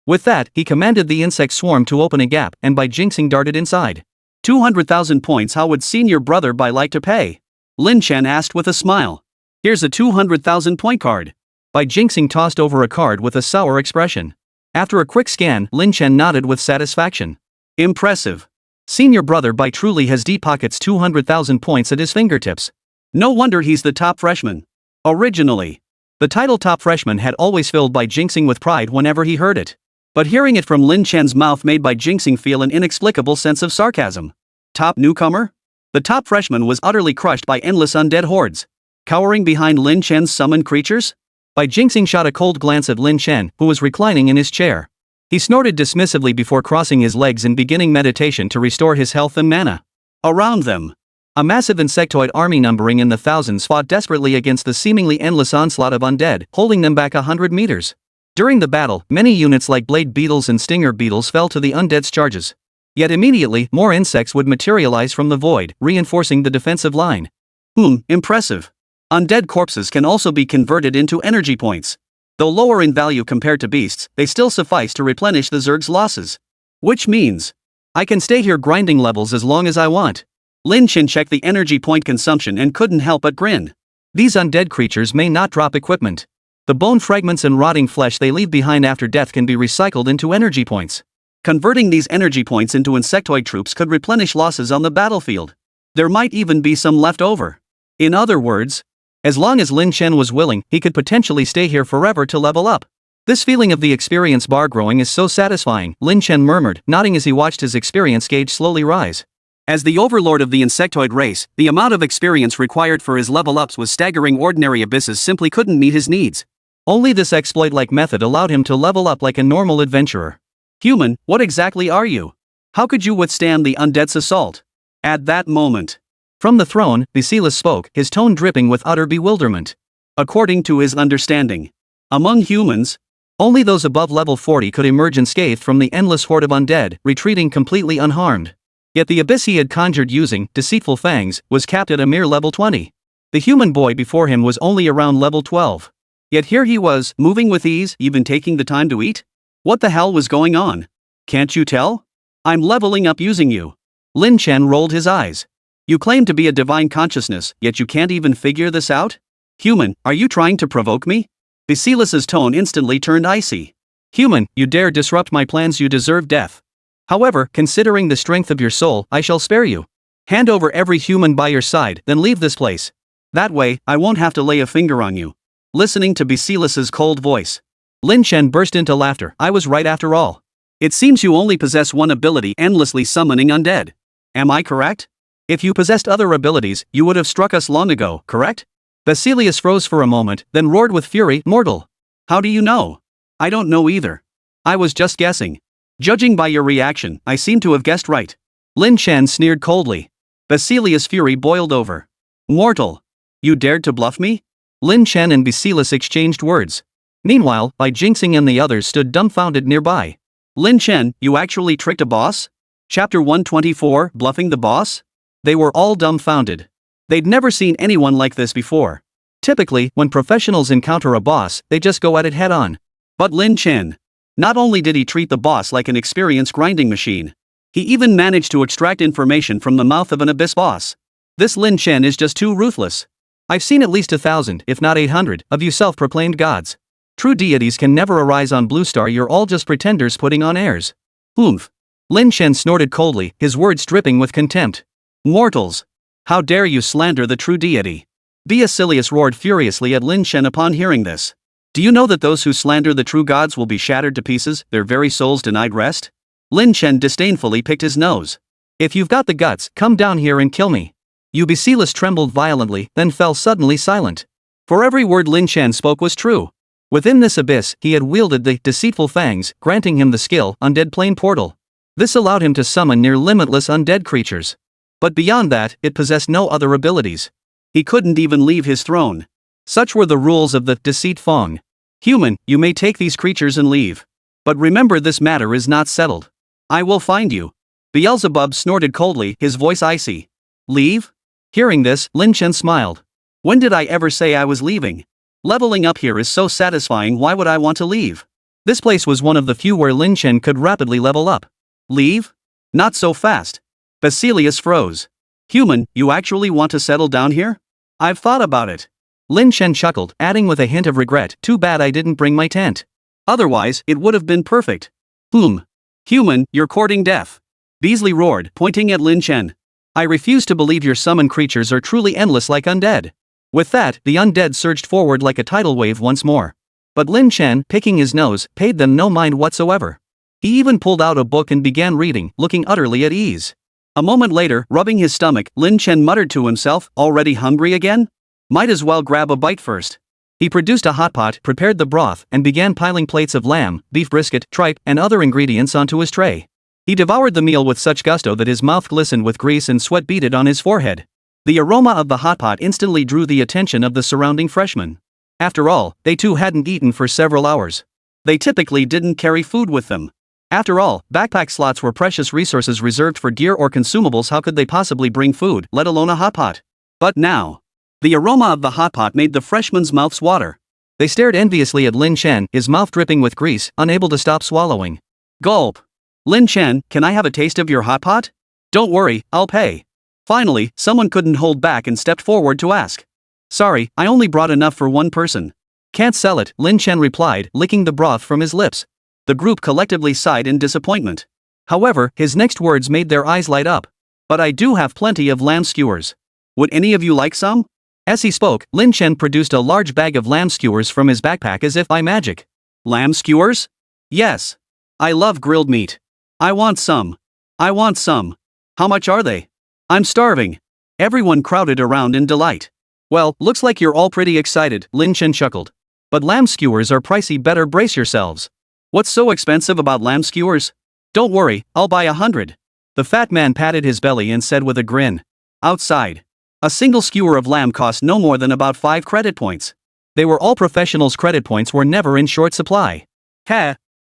With that, he commanded the insect swarm to open a gap, and Bai Jingxing darted inside. 200,000 points. How would Senior Brother Bai like to pay? Lin Chen asked with a smile. Here's a 200,000 point card. Bai Jingxing tossed over a card with a sour expression. After a quick scan, Lin Chen nodded with satisfaction. Impressive. Senior Brother Bai truly has deep pockets. 200,000 points at his fingertips. No wonder he's the top freshman. Originally, the title top freshman had always filled Bai Jingxing with pride whenever he heard it. But hearing it from Lin Chen's mouth made Bai Jingxing feel an inexplicable sense of sarcasm. Top newcomer? The top freshman was utterly crushed by endless undead hordes. Cowering behind Lin Chen's summoned creatures? Bai Jingxing shot a cold glance at Lin Chen, who was reclining in his chair. He snorted dismissively before crossing his legs and beginning meditation to restore his health and mana. Around them, a massive insectoid army numbering in the thousands fought desperately against the seemingly endless onslaught of undead, holding them back 100 meters. During the battle, many units like blade beetles and stinger beetles fell to the undead's charges. Yet immediately, more insects would materialize from the void, reinforcing the defensive line. Impressive. Undead corpses can also be converted into energy points. Though lower in value compared to beasts, they still suffice to replenish the Zerg's losses. Which means, I can stay here grinding levels as long as I want. Lin Chen checked the energy point consumption and couldn't help but grin. These undead creatures may not drop equipment. The bone fragments and rotting flesh they leave behind after death can be recycled into energy points. Converting these energy points into insectoid troops could replenish losses on the battlefield. There might even be some left over. In other words, as long as Lin Chen was willing, he could potentially stay here forever to level up. This feeling of the experience bar growing is so satisfying, Lin Chen murmured, nodding as he watched his experience gauge slowly rise. As the overlord of the insectoid race, the amount of experience required for his level ups was staggering. Ordinary abysses simply couldn't meet his needs. Only this exploit-like method allowed him to level up like a normal adventurer. Human, what exactly are you? How could you withstand the undead's assault? At that moment, from the throne, Basilis spoke, his tone dripping with utter bewilderment. According to his understanding, among humans, only those above level 40 could emerge unscathed from the endless horde of undead, retreating completely unharmed. Yet the abyss he had conjured using deceitful fangs was capped at a mere level 20. The human boy before him was only around level 12. Yet here he was, moving with ease, even taking the time to eat? What the hell was going on? Can't you tell? I'm leveling up using you. Lin Chen rolled his eyes. You claim to be a divine consciousness, yet you can't even figure this out? Human, are you trying to provoke me? Basilis's tone instantly turned icy. Human, you dare disrupt my plans, you deserve death. However, considering the strength of your soul, I shall spare you. Hand over every human by your side, then leave this place. That way, I won't have to lay a finger on you. Listening to Basilis's cold voice, Lin Chen burst into laughter. I was right after all. It seems you only possess one ability, endlessly summoning undead. Am I correct? If you possessed other abilities, you would have struck us long ago, correct? Basilius froze for a moment, then roared with fury, mortal. How do you know? I don't know either. I was just guessing. Judging by your reaction, I seem to have guessed right. Lin Chen sneered coldly. Basilius' fury boiled over. Mortal! You dared to bluff me? Lin Chen and Basilius exchanged words. Meanwhile, Bai Jingxing and the others stood dumbfounded nearby. Lin Chen, you actually tricked a boss? Chapter 124, Bluffing the Boss? They were all dumbfounded. They'd never seen anyone like this before. Typically, when professionals encounter a boss, they just go at it head-on. But Lin Chen. Not only did he treat the boss like an experienced grinding machine, he even managed to extract information from the mouth of an abyss boss. This Lin Chen is just too ruthless. I've seen at least 1,000, if not 800, of you self-proclaimed gods. True deities can never arise on Blue Star, you're all just pretenders putting on airs. Oomph. Lin Chen snorted coldly, his words dripping with contempt. Mortals! How dare you slander the true deity? Basilius roared furiously at Lin Chen upon hearing this. Do you know that those who slander the true gods will be shattered to pieces, their very souls denied rest? Lin Chen disdainfully picked his nose. If you've got the guts, come down here and kill me. Basilius trembled violently, then fell suddenly silent. For every word Lin Chen spoke was true. Within this abyss, he had wielded the deceitful fangs, granting him the skill, Undead Plane Portal. This allowed him to summon near limitless undead creatures. But beyond that, it possessed no other abilities. He couldn't even leave his throne. Such were the rules of the Deceit Fong. Human, you may take these creatures and leave. But remember, this matter is not settled. I will find you. Beelzebub snorted coldly, his voice icy. Leave? Hearing this, Lin Chen smiled. When did I ever say I was leaving? Leveling up here is so satisfying, why would I want to leave? This place was one of the few where Lin Chen could rapidly level up. Leave? Not so fast. Basilius froze. Human, you actually want to settle down here? I've thought about it. Lin Chen chuckled, adding with a hint of regret, too bad I didn't bring my tent. Otherwise, it would have been perfect. Human, you're courting death. Beasley roared, pointing at Lin Chen. I refuse to believe your summoned creatures are truly endless like undead. With that, the undead surged forward like a tidal wave once more. But Lin Chen, picking his nose, paid them no mind whatsoever. He even pulled out a book and began reading, looking utterly at ease. A moment later, rubbing his stomach, Lin Chen muttered to himself, already hungry again? Might as well grab a bite first. He produced a hot pot, prepared the broth, and began piling plates of lamb, beef brisket, tripe, and other ingredients onto his tray. He devoured the meal with such gusto that his mouth glistened with grease and sweat beaded on his forehead. The aroma of the hot pot instantly drew the attention of the surrounding freshmen. After all, they too hadn't eaten for several hours. They typically didn't carry food with them. After all, backpack slots were precious resources reserved for gear or consumables. How could they possibly bring food, let alone a hot pot? But now, the aroma of the hot pot made the freshmen's mouths water. They stared enviously at Lin Chen, his mouth dripping with grease, unable to stop swallowing. Gulp. Lin Chen, can I have a taste of your hot pot? Don't worry, I'll pay. Finally, someone couldn't hold back and stepped forward to ask. Sorry, I only brought enough for one person. Can't sell it, Lin Chen replied, licking the broth from his lips. The group collectively sighed in disappointment. However, his next words made their eyes light up. But I do have plenty of lamb skewers. Would any of you like some? As he spoke, Lin Chen produced a large bag of lamb skewers from his backpack as if by magic. Lamb skewers? Yes. I love grilled meat. I want some. I want some. How much are they? I'm starving. Everyone crowded around in delight. Well, looks like you're all pretty excited, Lin Chen chuckled. But lamb skewers are pricey, better brace yourselves. What's so expensive about lamb skewers? Don't worry, I'll buy 100. The fat man patted his belly and said with a grin. Outside. A single skewer of lamb cost no more than about 5 credit points. They were all professionals. Credit points were never in short supply.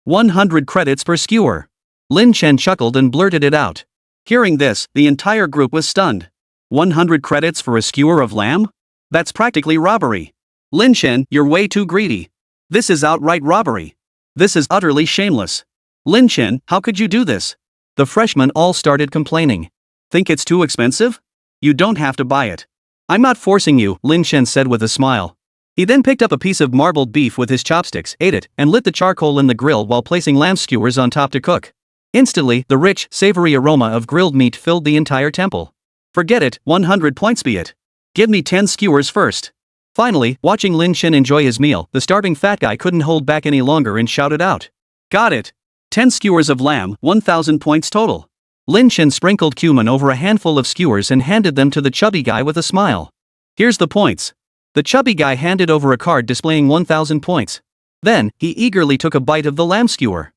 100 credits per skewer. Lin Chen chuckled and blurted it out. Hearing this, the entire group was stunned. 100 credits for a skewer of lamb? That's practically robbery. Lin Chen, you're way too greedy. This is outright robbery. This is utterly shameless. Lin Chen, how could you do this? The freshmen all started complaining. Think it's too expensive? You don't have to buy it. I'm not forcing you, Lin Chen said with a smile. He then picked up a piece of marbled beef with his chopsticks, ate it, and lit the charcoal in the grill while placing lamb skewers on top to cook. Instantly, the rich, savory aroma of grilled meat filled the entire temple. Forget it, 100 points be it. Give me 10 skewers first. Finally, watching Lin Chen enjoy his meal, the starving fat guy couldn't hold back any longer and shouted out. Got it. 10 skewers of lamb, 1,000 points total. Lin Chen sprinkled cumin over a handful of skewers and handed them to the chubby guy with a smile. Here's the points. The chubby guy handed over a card displaying 1,000 points. Then, he eagerly took a bite of the lamb skewer.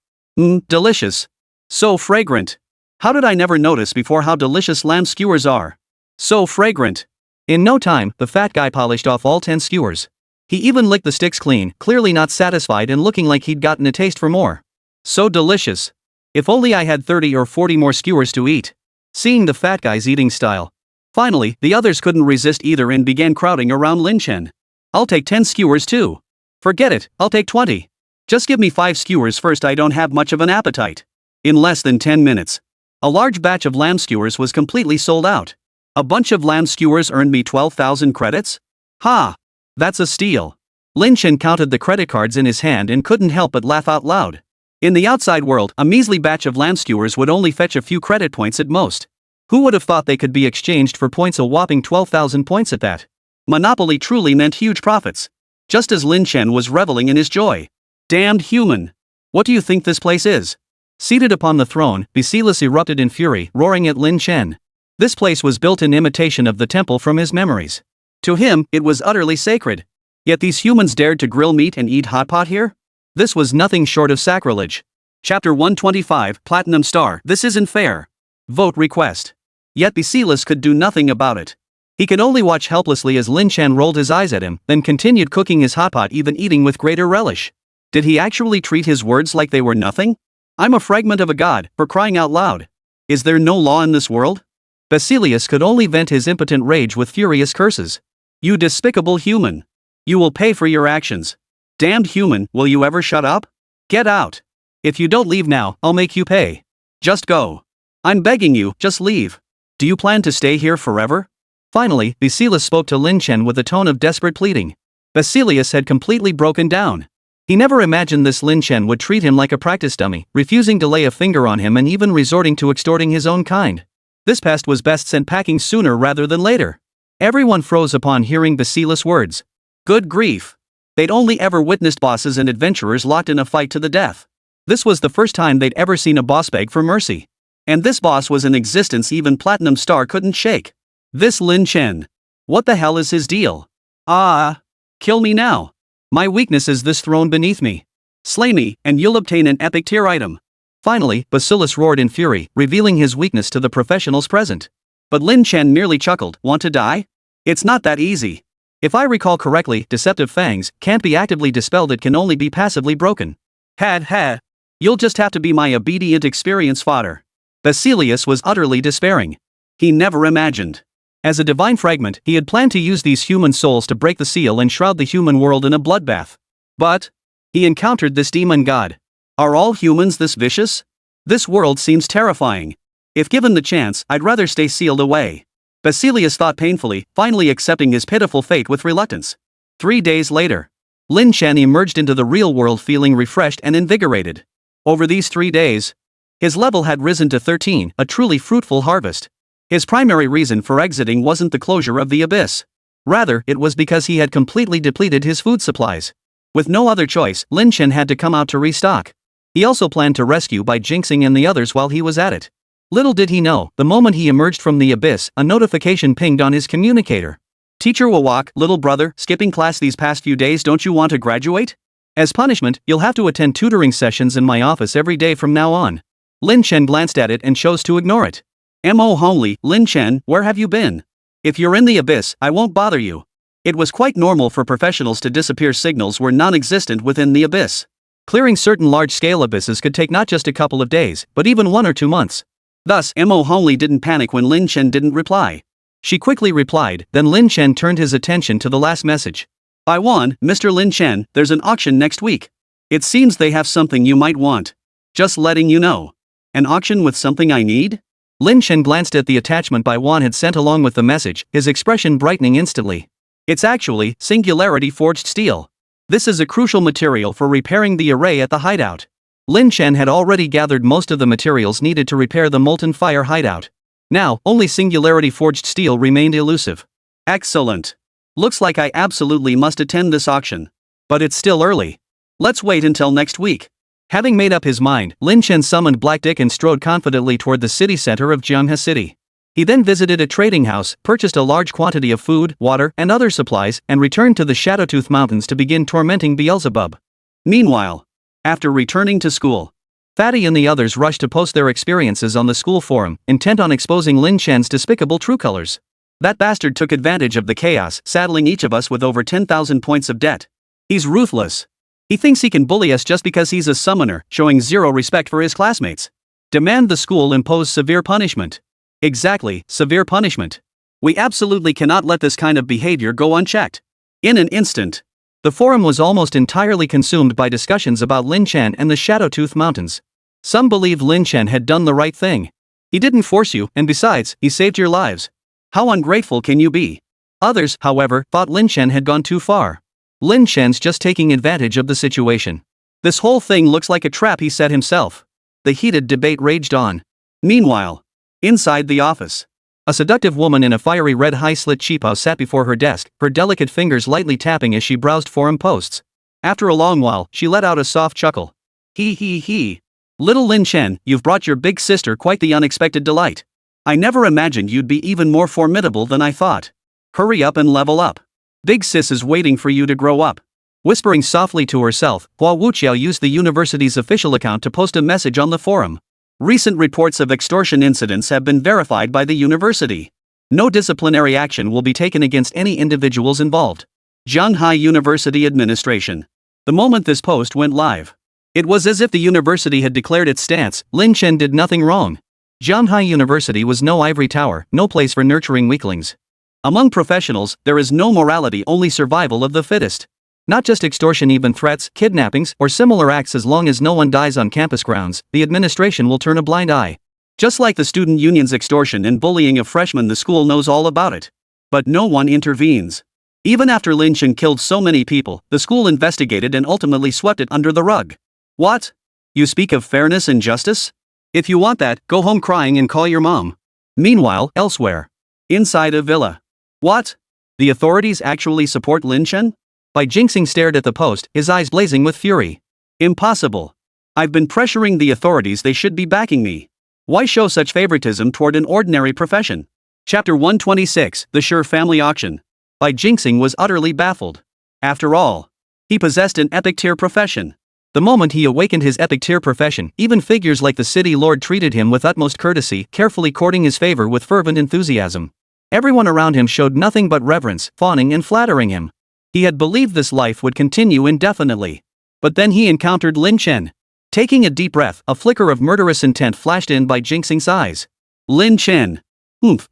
Delicious. So fragrant. How did I never notice before how delicious lamb skewers are? So fragrant. In no time, the fat guy polished off all 10 skewers. He even licked the sticks clean, clearly not satisfied and looking like he'd gotten a taste for more. So delicious. If only I had 30 or 40 more skewers to eat. Seeing the fat guy's eating style. Finally, the others couldn't resist either and began crowding around Lin Chen. I'll take 10 skewers too. Forget it, I'll take 20. Just give me 5 skewers first, I don't have much of an appetite. In less than 10 minutes. A large batch of lamb skewers was completely sold out. A bunch of lamb skewers earned me 12,000 credits? Ha! That's a steal. Lin Chen counted the credit cards in his hand and couldn't help but laugh out loud. In the outside world, a measly batch of lamb skewers would only fetch a few credit points at most. Who would have thought they could be exchanged for points, a whopping 12,000 points at that? Monopoly truly meant huge profits. Just as Lin Chen was reveling in his joy. Damned human. What do you think this place is? Seated upon the throne, Basilis erupted in fury, roaring at Lin Chen. This place was built in imitation of the temple from his memories. To him, it was utterly sacred. Yet these humans dared to grill meat and eat hot pot here? This was nothing short of sacrilege. Chapter 125, Platinum Star. This isn't fair. Vote request. Yet Basilis could do nothing about it. He could only watch helplessly as Lin Chen rolled his eyes at him, then continued cooking his hot pot, even eating with greater relish. Did he actually treat his words like they were nothing? I'm a fragment of a god, for crying out loud. Is there no law in this world? Basilius could only vent his impotent rage with furious curses. You despicable human. You will pay for your actions. Damned human, will you ever shut up? Get out. If you don't leave now, I'll make you pay. Just go. I'm begging you, just leave. Do you plan to stay here forever? Finally, Basilius spoke to Lin Chen with a tone of desperate pleading. Basilius had completely broken down. He never imagined this Lin Chen would treat him like a practice dummy, refusing to lay a finger on him and even resorting to extorting his own kind. This pest was best sent packing sooner rather than later. Everyone froze upon hearing Basilius' words. Good grief. They'd only ever witnessed bosses and adventurers locked in a fight to the death. This was the first time they'd ever seen a boss beg for mercy. And this boss was an existence even Platinum Star couldn't shake. This Lin Chen. What the hell is his deal? Kill me now. My weakness is this throne beneath me. Slay me, and you'll obtain an epic tier item. Finally, Basilius roared in fury, revealing his weakness to the professionals present. But Lin Chen merely chuckled. Want to die? It's not that easy. If I recall correctly, deceptive fangs can't be actively dispelled, it can only be passively broken. Ha. You'll just have to be my obedient experience fodder. Basilius was utterly despairing. He never imagined. As a divine fragment, he had planned to use these human souls to break the seal and shroud the human world in a bloodbath. But he encountered this demon god. Are all humans this vicious? This world seems terrifying. If given the chance, I'd rather stay sealed away. Basilius thought painfully, finally accepting his pitiful fate with reluctance. 3 days later, Lin Chen emerged into the real world feeling refreshed and invigorated. Over these 3 days, his level had risen to 13, a truly fruitful harvest. His primary reason for exiting wasn't the closure of the abyss. Rather, it was because he had completely depleted his food supplies. With no other choice, Lin Chen had to come out to restock. He also planned to rescue Bai Jinxing and the others while he was at it. Little did he know, the moment he emerged from the abyss, a notification pinged on his communicator. Teacher Wawak, little brother, skipping class these past few days, don't you want to graduate? As punishment, you'll have to attend tutoring sessions in my office every day from now on. Lin Chen glanced at it and chose to ignore it. Homely, Lin Chen, where have you been? If you're in the abyss, I won't bother you. It was quite normal for professionals to disappear. Signals were non-existent within the abyss. Clearing certain large-scale abysses could take not just a couple of days, but even 1 or 2 months. Thus, Homely didn't panic when Lin Chen didn't reply. She quickly replied, then Lin Chen turned his attention to the last message. By Juan, Mr. Lin Chen, there's an auction next week. It seems they have something you might want. Just letting you know. An auction with something I need? Lin Chen glanced at the attachment Bai Wan had sent along with the message, his expression brightening instantly. It's actually singularity forged steel. This is a crucial material for repairing the array at the hideout. Lin Chen had already gathered most of the materials needed to repair the molten fire hideout. Now, only singularity forged steel remained elusive. Excellent. Looks like I absolutely must attend this auction. But it's still early. Let's wait until next week. Having made up his mind, Lin Chen summoned Black Dick and strode confidently toward the city center of Jianghe City. He then visited a trading house, purchased a large quantity of food, water, and other supplies, and returned to the Shadowtooth Mountains to begin tormenting Beelzebub. Meanwhile, after returning to school, Fatty and the others rushed to post their experiences on the school forum, intent on exposing Lin Chen's despicable true colors. That bastard took advantage of the chaos, saddling each of us with over 10,000 points of debt. He's ruthless. He thinks he can bully us just because he's a summoner, showing zero respect for his classmates. Demand the school impose severe punishment. Exactly, severe punishment. We absolutely cannot let this kind of behavior go unchecked. In an instant, the forum was almost entirely consumed by discussions about Lin Chen and the Shadowtooth Mountains. Some believed Lin Chen had done the right thing. He didn't force you, and besides, he saved your lives. How ungrateful can you be? Others, however, thought Lin Chen had gone too far. Lin Chen's just taking advantage of the situation. This whole thing looks like a trap he set himself. The heated debate raged on. Meanwhile, inside the office, a seductive woman in a fiery red high-slit cheaphouse sat before her desk, her delicate fingers lightly tapping as she browsed forum posts. After a long while, she let out a soft chuckle. He. Little Lin Chen, you've brought your big sister quite the unexpected delight. I never imagined you'd be even more formidable than I thought. Hurry up and level up. Big sis is waiting for you to grow up. Whispering softly to herself, Hua Wuqiao used the university's official account to post a message on the forum. Recent reports of extortion incidents have been verified by the university. No disciplinary action will be taken against any individuals involved. Zhanghai University Administration. The moment this post went live, it was as if the university had declared its stance. Lin Chen did nothing wrong. Zhanghai University was no ivory tower, no place for nurturing weaklings. Among professionals, there is no morality, only survival of the fittest. Not just extortion, even threats, kidnappings, or similar acts. As long as no one dies on campus grounds, the administration will turn a blind eye. Just like the student union's extortion and bullying of freshmen, the school knows all about it. But no one intervenes. Even after Lin Chen killed so many people, the school investigated and ultimately swept it under the rug. What? You speak of fairness and justice? If you want that, go home crying and call your mom. Meanwhile, elsewhere, inside a villa. What? The authorities actually support Lin Chen? Bai Jingxing stared at the post, his eyes blazing with fury. Impossible. I've been pressuring the authorities, they should be backing me. Why show such favoritism toward an ordinary profession? Chapter 126, The Sure Family Auction. Bai Jingxing was utterly baffled. After all, he possessed an epic tier profession. The moment he awakened his epic tier profession, even figures like the city lord treated him with utmost courtesy, carefully courting his favor with fervent enthusiasm. Everyone around him showed nothing but reverence, fawning and flattering him. He had believed this life would continue indefinitely. But then he encountered Lin Chen. Taking a deep breath, a flicker of murderous intent flashed in Bai Jingxing's eyes. Lin Chen.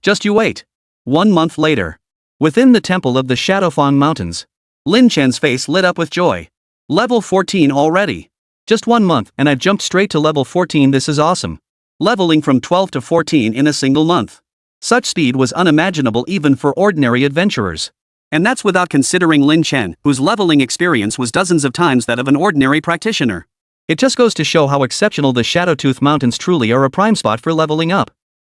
Just you wait. 1 month later. Within the temple of the Shadowfang Mountains. Lin Chen's face lit up with joy. Level 14 already. Just 1 month, and I've jumped straight to level 14. This is awesome. Leveling from 12 to 14 in a single month. Such speed was unimaginable even for ordinary adventurers. And that's without considering Lin Chen, whose leveling experience was dozens of times that of an ordinary practitioner. It just goes to show how exceptional the Shadowtooth Mountains truly are, a prime spot for leveling up.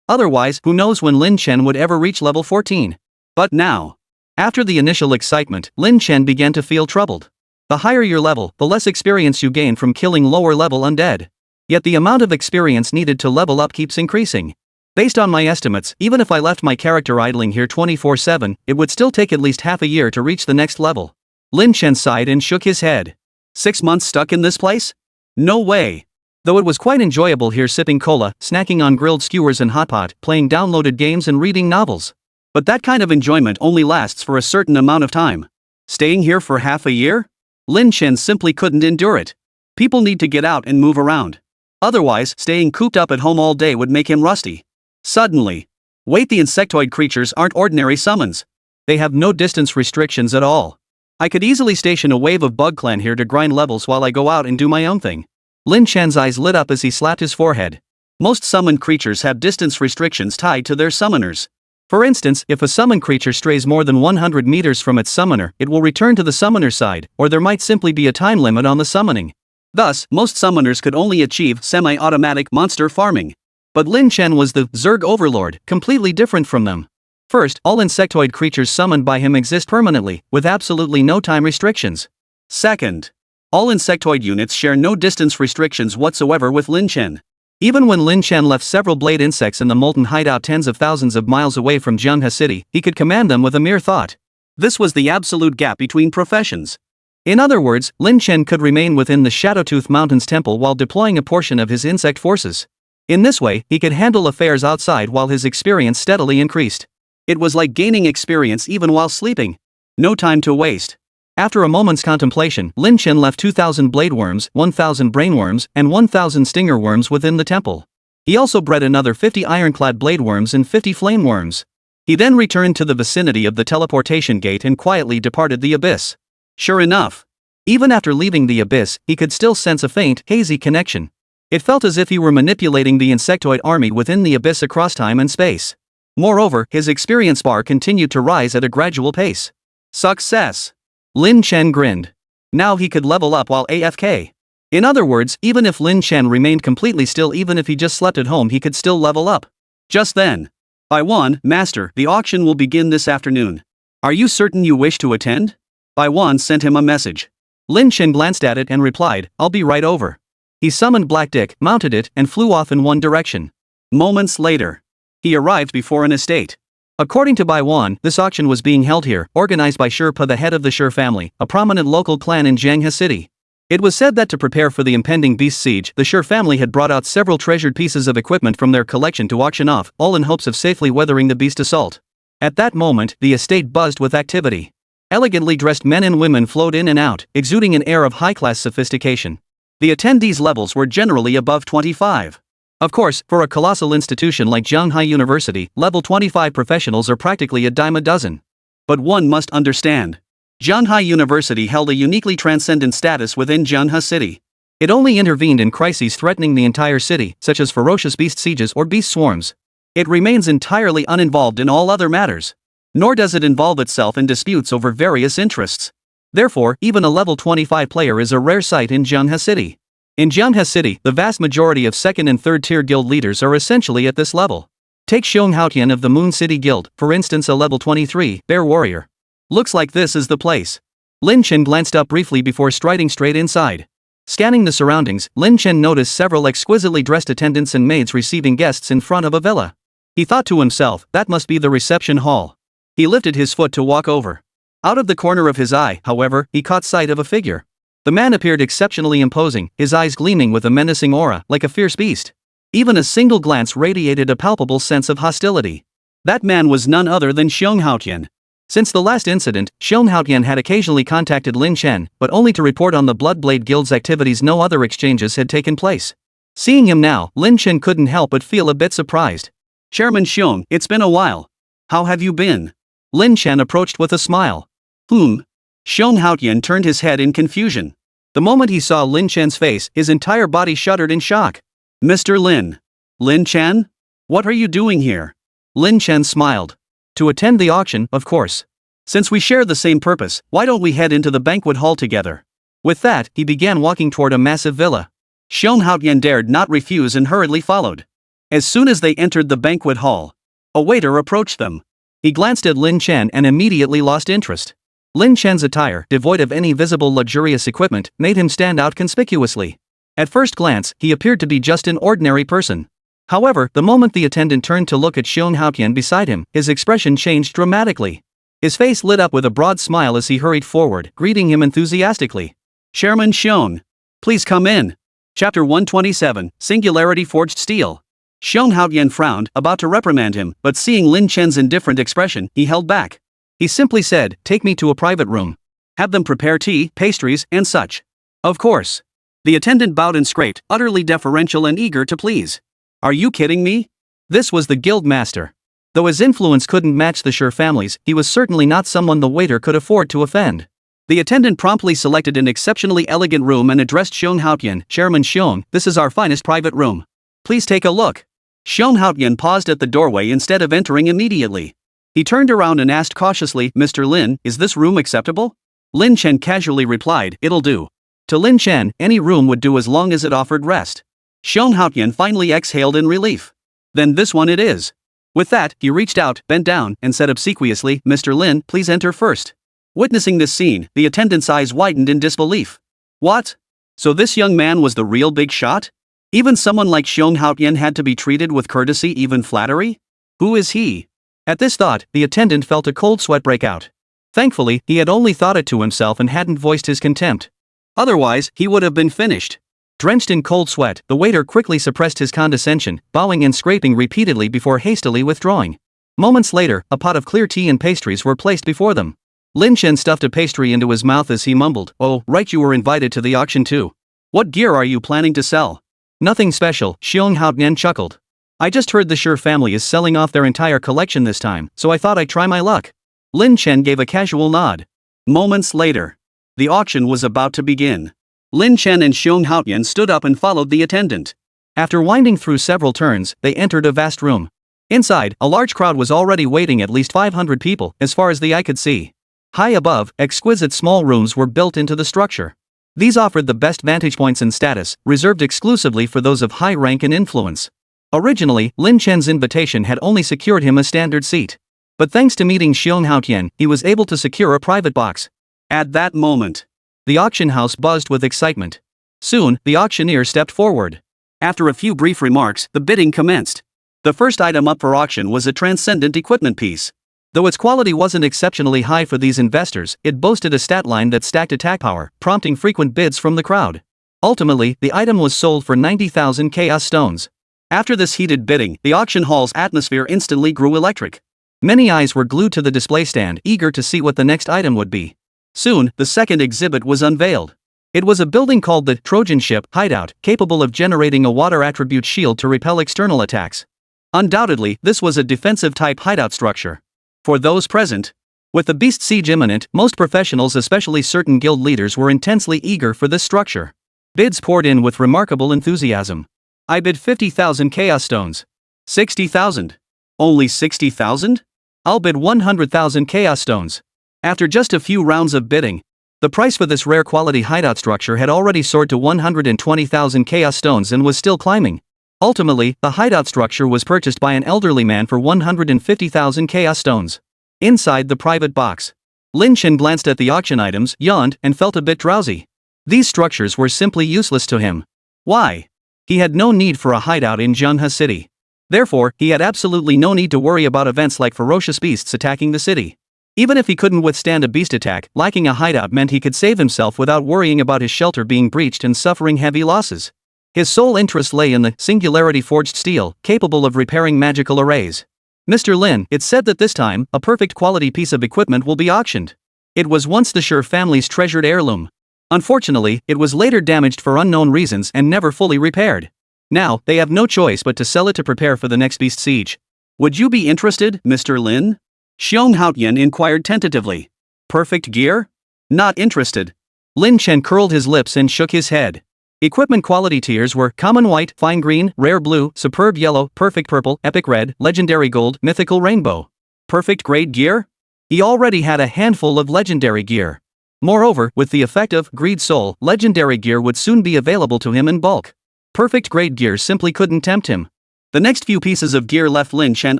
Otherwise, who knows when Lin Chen would ever reach level 14. But now, after the initial excitement, Lin Chen began to feel troubled. The higher your level, the less experience you gain from killing lower level undead. Yet the amount of experience needed to level up keeps increasing. Based on my estimates, even if I left my character idling here 24/7, it would still take at least half a year to reach the next level. Lin Chen sighed and shook his head. 6 months stuck in this place? No way. Though it was quite enjoyable here, sipping cola, snacking on grilled skewers and hot pot, playing downloaded games and reading novels. But that kind of enjoyment only lasts for a certain amount of time. Staying here for half a year? Lin Chen simply couldn't endure it. People need to get out and move around. Otherwise, staying cooped up at home all day would make him rusty. Suddenly. Wait, the insectoid creatures aren't ordinary summons. They have no distance restrictions at all. I could easily station a wave of Bug Clan here to grind levels while I go out and do my own thing. Lin Chen's eyes lit up as he slapped his forehead. Most summoned creatures have distance restrictions tied to their summoners. For instance, if a summoned creature strays more than 100 meters from its summoner, it will return to the summoner's side, or there might simply be a time limit on the summoning. Thus, most summoners could only achieve semi-automatic monster farming. But Lin Chen was the Zerg Overlord, completely different from them. First, all insectoid creatures summoned by him exist permanently, with absolutely no time restrictions. Second, all insectoid units share no distance restrictions whatsoever with Lin Chen. Even when Lin Chen left several blade insects in the molten hideout tens of thousands of miles away from Zhanghe City, he could command them with a mere thought. This was the absolute gap between professions. In other words, Lin Chen could remain within the Shadowtooth Mountains temple while deploying a portion of his insect forces. In this way, he could handle affairs outside while his experience steadily increased. It was like gaining experience even while sleeping. No time to waste. After a moment's contemplation, Lin Chen left 2,000 blade worms, 1,000 brainworms, and 1,000 stinger worms within the temple. He also bred another 50 ironclad blade worms and 50 flame worms. He then returned to the vicinity of the teleportation gate and quietly departed the abyss. Sure enough, even after leaving the abyss, he could still sense a faint, hazy connection. It felt as if he were manipulating the insectoid army within the abyss across time and space. Moreover, his experience bar continued to rise at a gradual pace. Success! Lin Chen grinned. Now he could level up while AFK. In other words, even if Lin Chen remained completely still, even if he just slept at home, he could still level up. Just then. Baiwan, Master, the auction will begin this afternoon. Are you certain you wish to attend? Baiwan sent him a message. Lin Chen glanced at it and replied, I'll be right over. He summoned Black Dick, mounted it, and flew off in one direction. Moments later, he arrived before an estate. According to Baiwan, this auction was being held here, organized by Sherpa, the head of the Sher family, a prominent local clan in Jianghe City. It was said that to prepare for the impending beast siege, the Sher family had brought out several treasured pieces of equipment from their collection to auction off, all in hopes of safely weathering the beast assault. At that moment, the estate buzzed with activity. Elegantly dressed men and women flowed in and out, exuding an air of high-class sophistication. The attendees' levels were generally above 25. Of course, for a colossal institution like Zhanghai University, level 25 professionals are practically a dime a dozen. But one must understand. Zhanghai University held a uniquely transcendent status within Jianghe City. It only intervened in crises threatening the entire city, such as ferocious beast sieges or beast swarms. It remains entirely uninvolved in all other matters. Nor does it involve itself in disputes over various interests. Therefore, even a level 25 player is a rare sight in Jianghe City. In Jianghe City, the vast majority of second and third tier guild leaders are essentially at this level. Take Xiong Haotian of the Moon City Guild, for instance, a level 23 bear warrior. Looks like this is the place. Lin Chen glanced up briefly before striding straight inside. Scanning the surroundings, Lin Chen noticed several exquisitely dressed attendants and maids receiving guests in front of a villa. He thought to himself, that must be the reception hall. He lifted his foot to walk over. Out of the corner of his eye, however, he caught sight of a figure. The man appeared exceptionally imposing, his eyes gleaming with a menacing aura, like a fierce beast. Even a single glance radiated a palpable sense of hostility. That man was none other than Xiong Haotian. Since the last incident, Xiong Haotian had occasionally contacted Lin Chen, but only to report on the Bloodblade Guild's activities. No other exchanges had taken place. Seeing him now, Lin Chen couldn't help but feel a bit surprised. Chairman Xiong, it's been a while. How have you been? Lin Chen approached with a smile. Xiong Haotian turned his head in confusion. The moment he saw Lin Chen's face, his entire body shuddered in shock. Mr. Lin. Lin Chen? What are you doing here? Lin Chen smiled. To attend the auction, of course. Since we share the same purpose, why don't we head into the banquet hall together? With that, he began walking toward a massive villa. Xiong Haotian dared not refuse and hurriedly followed. As soon as they entered the banquet hall, a waiter approached them. He glanced at Lin Chen and immediately lost interest. Lin Chen's attire, devoid of any visible luxurious equipment, made him stand out conspicuously. At first glance, he appeared to be just an ordinary person. However, the moment the attendant turned to look at Xiong Haotian beside him, his expression changed dramatically. His face lit up with a broad smile as he hurried forward, greeting him enthusiastically. Chairman Xiong. Please come in. Chapter 127, Singularity Forged Steel. Xiong Haotian frowned, about to reprimand him, but seeing Lin Chen's indifferent expression, he held back. He simply said, take me to a private room. Have them prepare tea, pastries, and such. Of course. The attendant bowed and scraped, utterly deferential and eager to please. Are you kidding me? This was the guild master. Though his influence couldn't match the Sher families, he was certainly not someone the waiter could afford to offend. The attendant promptly selected an exceptionally elegant room and addressed Xiong Haotian, Chairman Xiong, this is our finest private room. Please take a look. Xiong Haotian paused at the doorway instead of entering immediately. He turned around and asked cautiously, Mr. Lin, is this room acceptable? Lin Chen casually replied, it'll do. To Lin Chen, any room would do as long as it offered rest. Xiong Haotian finally exhaled in relief. Then this one it is. With that, he reached out, bent down, and said obsequiously, Mr. Lin, please enter first. Witnessing this scene, the attendant's eyes widened in disbelief. What? So this young man was the real big shot? Even someone like Xiong Haotian had to be treated with courtesy, even flattery? Who is he? At this thought, the attendant felt a cold sweat break out. Thankfully, he had only thought it to himself and hadn't voiced his contempt. Otherwise, he would have been finished. Drenched in cold sweat, the waiter quickly suppressed his condescension, bowing and scraping repeatedly before hastily withdrawing. Moments later, a pot of clear tea and pastries were placed before them. Lin Chen stuffed a pastry into his mouth as he mumbled, "Oh, right, you were invited to the auction too. What gear are you planning to sell?" "Nothing special," Xiong Haotian chuckled. "I just heard the Shi family is selling off their entire collection this time, so I thought I'd try my luck." Lin Chen gave a casual nod. Moments later, the auction was about to begin. Lin Chen and Xiong Haotian stood up and followed the attendant. After winding through several turns, they entered a vast room. Inside, a large crowd was already waiting, at least 500 people, as far as the eye could see. High above, exquisite small rooms were built into the structure. These offered the best vantage points and status, reserved exclusively for those of high rank and influence. Originally, Lin Chen's invitation had only secured him a standard seat. But thanks to meeting Xiong Haotian, he was able to secure a private box. At that moment, the auction house buzzed with excitement. Soon, the auctioneer stepped forward. After a few brief remarks, the bidding commenced. The first item up for auction was a transcendent equipment piece. Though its quality wasn't exceptionally high for these investors, it boasted a stat line that stacked attack power, prompting frequent bids from the crowd. Ultimately, the item was sold for 90,000 chaos stones. After this heated bidding, the auction hall's atmosphere instantly grew electric. Many eyes were glued to the display stand, eager to see what the next item would be. Soon, the second exhibit was unveiled. It was a building called the Trojan Ship Hideout, capable of generating a water attribute shield to repel external attacks. Undoubtedly, this was a defensive-type hideout structure. For those present, with the beast siege imminent, most professionals, especially certain guild leaders, were intensely eager for this structure. Bids poured in with remarkable enthusiasm. "I bid 50,000 chaos stones." 60,000. "Only 60,000? I'll bid 100,000 chaos stones." After just a few rounds of bidding, the price for this rare quality hideout structure had already soared to 120,000 chaos stones and was still climbing. Ultimately, the hideout structure was purchased by an elderly man for 150,000 chaos stones. Inside the private box, Lin Chen glanced at the auction items, yawned, and felt a bit drowsy. These structures were simply useless to him. Why? He had no need for a hideout in Zhenghe City. Therefore, he had absolutely no need to worry about events like ferocious beasts attacking the city. Even if he couldn't withstand a beast attack, lacking a hideout meant he could save himself without worrying about his shelter being breached and suffering heavy losses. His sole interest lay in the singularity forged steel, capable of repairing magical arrays. "Mr. Lin, it's said that this time, a perfect quality piece of equipment will be auctioned. It was once the Shi family's treasured heirloom. Unfortunately, it was later damaged for unknown reasons and never fully repaired. Now, they have no choice but to sell it to prepare for the next beast siege. Would you be interested, Mr. Lin?" Xiong Haotian inquired tentatively. "Perfect gear? Not interested." Lin Chen curled his lips and shook his head. Equipment quality tiers were common white, fine green, rare blue, superb yellow, perfect purple, epic red, legendary gold, mythical rainbow. Perfect grade gear? He already had a handful of legendary gear. Moreover, with the effect of Greed Soul, legendary gear would soon be available to him in bulk. Perfect grade gear simply couldn't tempt him. The next few pieces of gear left Lin Chen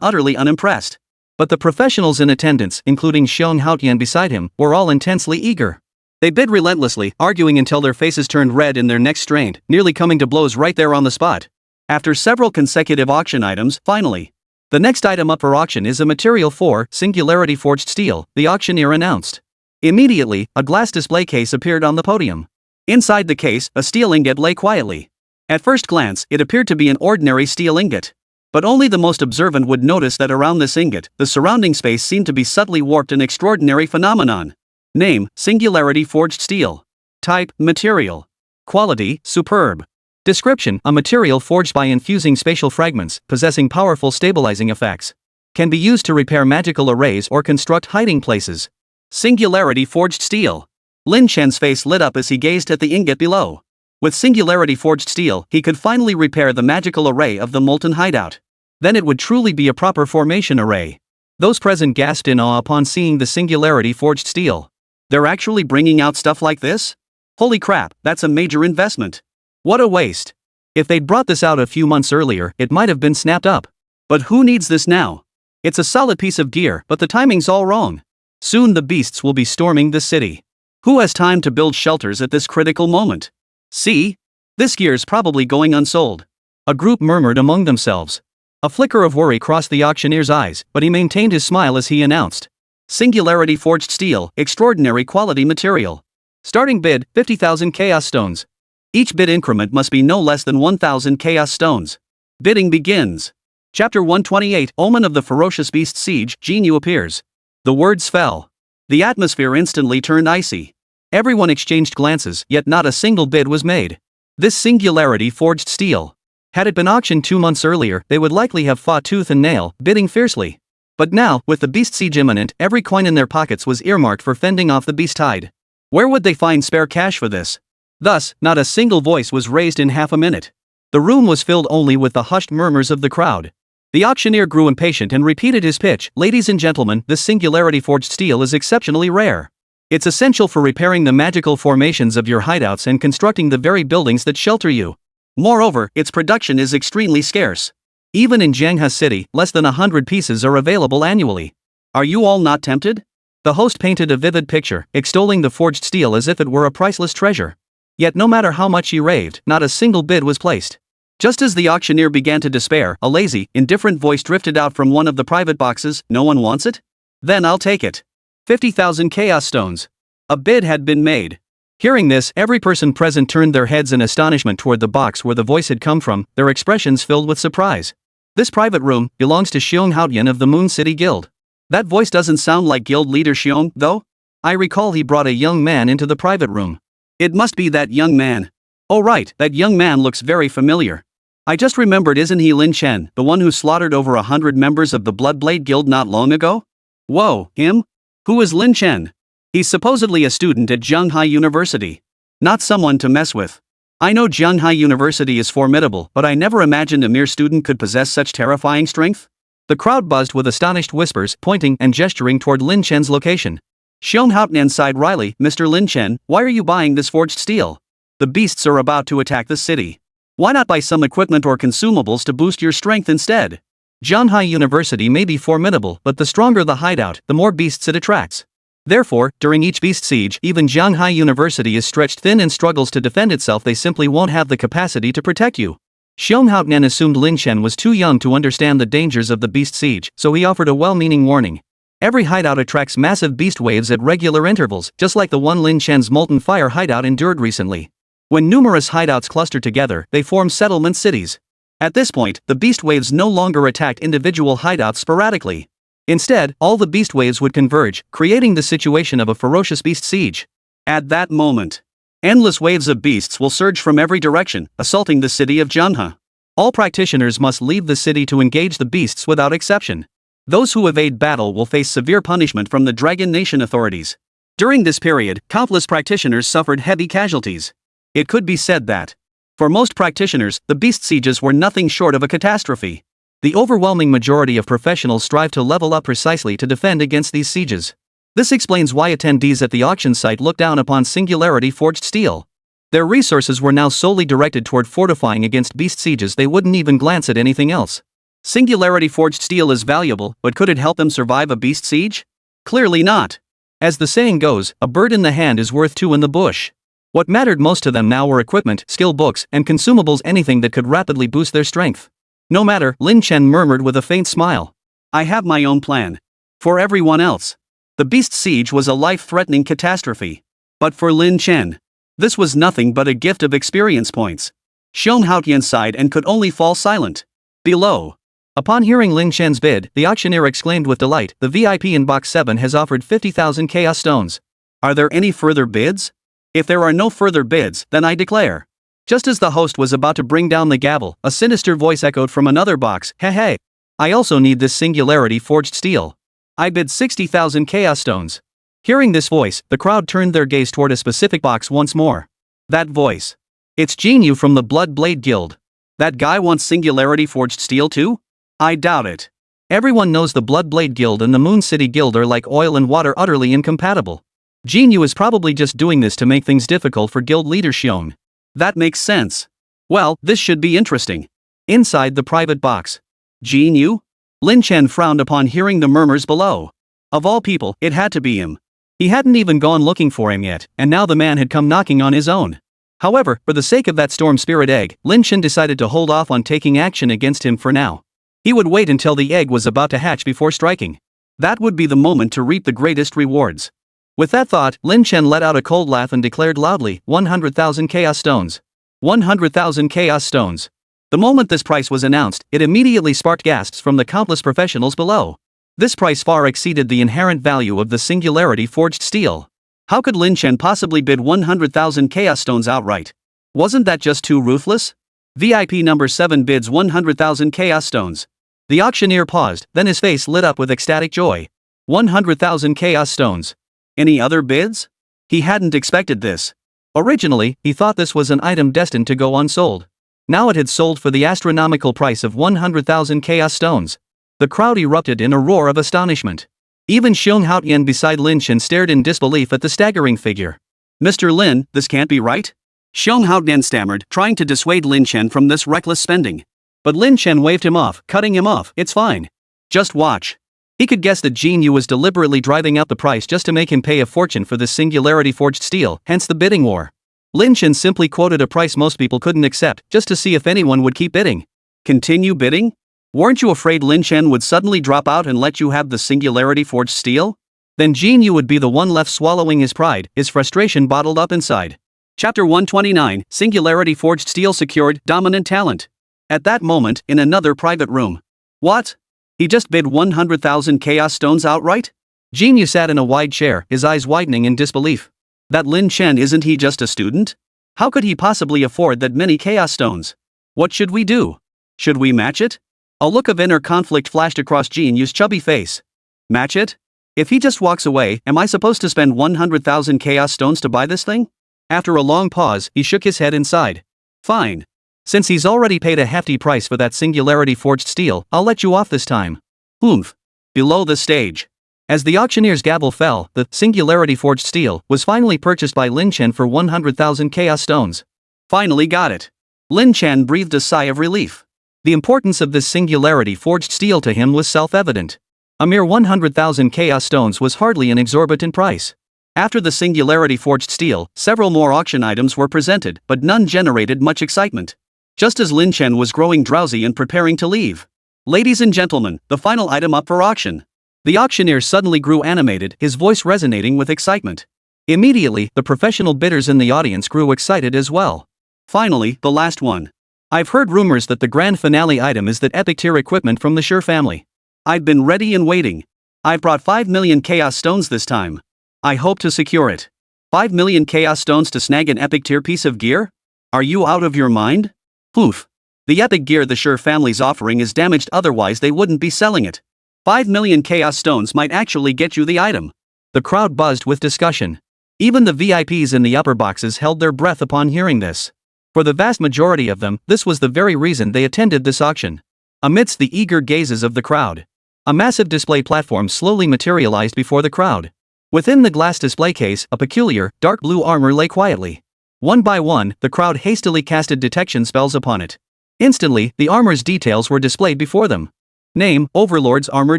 utterly unimpressed. But the professionals in attendance, including Xiong Haotian beside him, were all intensely eager. They bid relentlessly, arguing until their faces turned red and their necks strained, nearly coming to blows right there on the spot. After several consecutive auction items, finally, the next item up for auction is a material for singularity forged steel, the auctioneer announced. Immediately, a glass display case appeared on the podium. Inside the case, a steel ingot lay quietly. At first glance, it appeared to be an ordinary steel ingot. But only the most observant would notice that around this ingot, the surrounding space seemed to be subtly warped, an extraordinary phenomenon. Name, singularity forged steel. Type, material. Quality, superb. Description, a material forged by infusing spatial fragments, possessing powerful stabilizing effects. Can be used to repair magical arrays or construct hiding places. Singularity forged steel. Lin Chen's face lit up as he gazed at the ingot below. With singularity forged steel, he could finally repair the magical array of the molten hideout. Then it would truly be a proper formation array. Those present gasped in awe upon seeing the singularity forged steel. They're actually bringing out stuff like this? Holy crap, that's a major investment. What a waste. If they'd brought this out a few months earlier, it might have been snapped up. But who needs this now? It's a solid piece of gear, but the timing's all wrong. Soon the beasts will be storming the city. Who has time to build shelters at this critical moment? See? This gear's probably going unsold. A group murmured among themselves. A flicker of worry crossed the auctioneer's eyes, but he maintained his smile as he announced. Singularity forged steel, extraordinary quality material. Starting bid, 50,000 chaos stones. Each bid increment must be no less than 1,000 chaos stones. Bidding begins. Chapter 128, Omen of the Ferocious Beast Siege, Jinyu appears. The words fell. The atmosphere instantly turned icy. Everyone exchanged glances, yet not a single bid was made. This singularity forged steel. Had it been auctioned 2 months earlier, they would likely have fought tooth and nail, bidding fiercely. But now, with the beast siege imminent, every coin in their pockets was earmarked for fending off the beast tide. Where would they find spare cash for this? Thus, not a single voice was raised in half a minute. The room was filled only with the hushed murmurs of the crowd. The auctioneer grew impatient and repeated his pitch. Ladies and gentlemen, this singularity forged steel is exceptionally rare. It's essential for repairing the magical formations of your hideouts and constructing the very buildings that shelter you. Moreover, its production is extremely scarce. Even in Jianghe City, less than 100 pieces are available annually. Are you all not tempted? The host painted a vivid picture, extolling the forged steel as if it were a priceless treasure. Yet no matter how much he raved, not a single bid was placed. Just as the auctioneer began to despair, a lazy, indifferent voice drifted out from one of the private boxes. No one wants it? Then I'll take it. 50,000 chaos stones. A bid had been made. Hearing this, every person present turned their heads in astonishment toward the box where the voice had come from, their expressions filled with surprise. This private room belongs to Xiong Haotian of the Moon City Guild. That voice doesn't sound like guild leader Xiong, though? I recall he brought a young man into the private room. It must be that young man. Oh right, that young man looks very familiar. I just remembered, isn't he Lin Chen, the one who slaughtered over 100 members of the Bloodblade Guild not long ago? Whoa, him? Who is Lin Chen? He's supposedly a student at Zhonghai University. Not someone to mess with. I know Zhonghai University is formidable, but I never imagined a mere student could possess such terrifying strength. The crowd buzzed with astonished whispers, pointing and gesturing toward Lin Chen's location. Xiong Haotian sighed wryly. Mr. Lin Chen, why are you buying this forged steel? The beasts are about to attack the city. Why not buy some equipment or consumables to boost your strength instead? Zhonghai University may be formidable, but the stronger the hideout, the more beasts it attracts. Therefore, during each beast siege, even Zhonghai University is stretched thin and struggles to defend itself. They simply won't have the capacity to protect you. Xiong Haotian assumed Lin Chen was too young to understand the dangers of the beast siege, so he offered a well-meaning warning. Every hideout attracts massive beast waves at regular intervals, just like the one Lin Chen's molten fire hideout endured recently. When numerous hideouts cluster together, they form settlement cities. At this point, the beast waves no longer attacked individual hideouts sporadically. Instead, all the beast waves would converge, creating the situation of a ferocious beast siege. At that moment, endless waves of beasts will surge from every direction, assaulting the city of Zhonghai. All practitioners must leave the city to engage the beasts without exception. Those who evade battle will face severe punishment from the Dragon Nation authorities. During this period, countless practitioners suffered heavy casualties. It could be said that, for most practitioners, the beast sieges were nothing short of a catastrophe. The overwhelming majority of professionals strive to level up precisely to defend against these sieges. This explains why attendees at the auction site looked down upon singularity forged steel. Their resources were now solely directed toward fortifying against beast sieges. They wouldn't even glance at anything else. Singularity forged steel is valuable, but could it help them survive a beast siege? Clearly not. As the saying goes, a bird in the hand is worth two in the bush. What mattered most to them now were equipment, skill books, and consumables, anything that could rapidly boost their strength. No matter, Lin Chen murmured with a faint smile. I have my own plan. For everyone else, the beast siege was a life-threatening catastrophe. But for Lin Chen, this was nothing but a gift of experience points. Xiong Haotian sighed and could only fall silent. Below. Upon hearing Lin Chen's bid, the auctioneer exclaimed with delight, the VIP in box 7 has offered 50,000 chaos stones. Are there any further bids? If there are no further bids, then I declare. Just as the host was about to bring down the gavel, a sinister voice echoed from another box. Hey. I also need this singularity forged steel. I bid 60,000 chaos stones. Hearing this voice, the crowd turned their gaze toward a specific box once more. That voice. It's Jinyu from the Bloodblade Guild. That guy wants singularity forged steel too? I doubt it. Everyone knows the Bloodblade Guild and the Moon City Guild are like oil and water, utterly incompatible. Jinyu is probably just doing this to make things difficult for guild leader Xiong. That makes sense. Well, this should be interesting. Inside the private box. Jinyu? Lin Chen frowned upon hearing the murmurs below. Of all people, it had to be him. He hadn't even gone looking for him yet, and now the man had come knocking on his own. However, for the sake of that storm spirit egg, Lin Chen decided to hold off on taking action against him for now. He would wait until the egg was about to hatch before striking. That would be the moment to reap the greatest rewards. With that thought, Lin Chen let out a cold laugh and declared loudly, 100,000 chaos stones. 100,000 chaos stones. The moment this price was announced, it immediately sparked gasps from the countless professionals below. This price far exceeded the inherent value of the singularity forged steel. How could Lin Chen possibly bid 100,000 chaos stones outright? Wasn't that just too ruthless? VIP number 7 bids 100,000 chaos stones. The auctioneer paused, then his face lit up with ecstatic joy. 100,000 chaos stones. Any other bids? He hadn't expected this. Originally, he thought this was an item destined to go unsold. Now it had sold for the astronomical price of 100,000 chaos stones. The crowd erupted in a roar of astonishment. Even Huang Xin beside Lin Chen stared in disbelief at the staggering figure. Mr. Lin, this can't be right? Huang Xin stammered, trying to dissuade Lin Chen from this reckless spending. But Lin Chen waved him off, cutting him off. It's fine. Just watch. He could guess that Jin Yu was deliberately driving up the price just to make him pay a fortune for this singularity forged steel, hence the bidding war. Lin Chen simply quoted a price most people couldn't accept, just to see if anyone would keep bidding. Continue bidding? Weren't you afraid Lin Chen would suddenly drop out and let you have the singularity forged steel? Then Jin Yu would be the one left swallowing his pride, his frustration bottled up inside. Chapter 129, Singularity Forged Steel Secured, Dominant Talent. At that moment, in another private room. What? He just bid 100,000 chaos stones outright? Jin Yu sat in a wide chair, his eyes widening in disbelief. That Lin Chen, isn't he just a student? How could he possibly afford that many chaos stones? What should we do? Should we match it? A look of inner conflict flashed across Jin Yu's chubby face. Match it? If he just walks away, am I supposed to spend 100,000 chaos stones to buy this thing? After a long pause, he shook his head and sighed. Fine. Since he's already paid a hefty price for that singularity forged steel, I'll let you off this time. Oomph. Below the stage. As the auctioneer's gavel fell, the singularity forged steel was finally purchased by Lin Chen for 100,000 chaos stones. Finally got it. Lin Chen breathed a sigh of relief. The importance of this singularity forged steel to him was self-evident. A mere 100,000 chaos stones was hardly an exorbitant price. After the singularity forged steel, several more auction items were presented, but none generated much excitement. Just as Lin Chen was growing drowsy and preparing to leave. Ladies and gentlemen, the final item up for auction. The auctioneer suddenly grew animated, his voice resonating with excitement. Immediately, the professional bidders in the audience grew excited as well. Finally, the last one. I've heard rumors that the grand finale item is that epic tier equipment from the Sure family. I've been ready and waiting. I've brought 5 million chaos stones this time. I hope to secure it. 5 million chaos stones to snag an epic tier piece of gear? Are you out of your mind? Oof. The epic gear the Sure family's offering is damaged, otherwise they wouldn't be selling it. 5 million chaos stones might actually get you the item. The crowd buzzed with discussion. Even the VIPs in the upper boxes held their breath upon hearing this. For the vast majority of them, this was the very reason they attended this auction. Amidst the eager gazes of the crowd, a massive display platform slowly materialized before the crowd. Within the glass display case, a peculiar, dark blue armor lay quietly. One by one, the crowd hastily casted detection spells upon it. Instantly, the armor's details were displayed before them. Name, Overlord's armor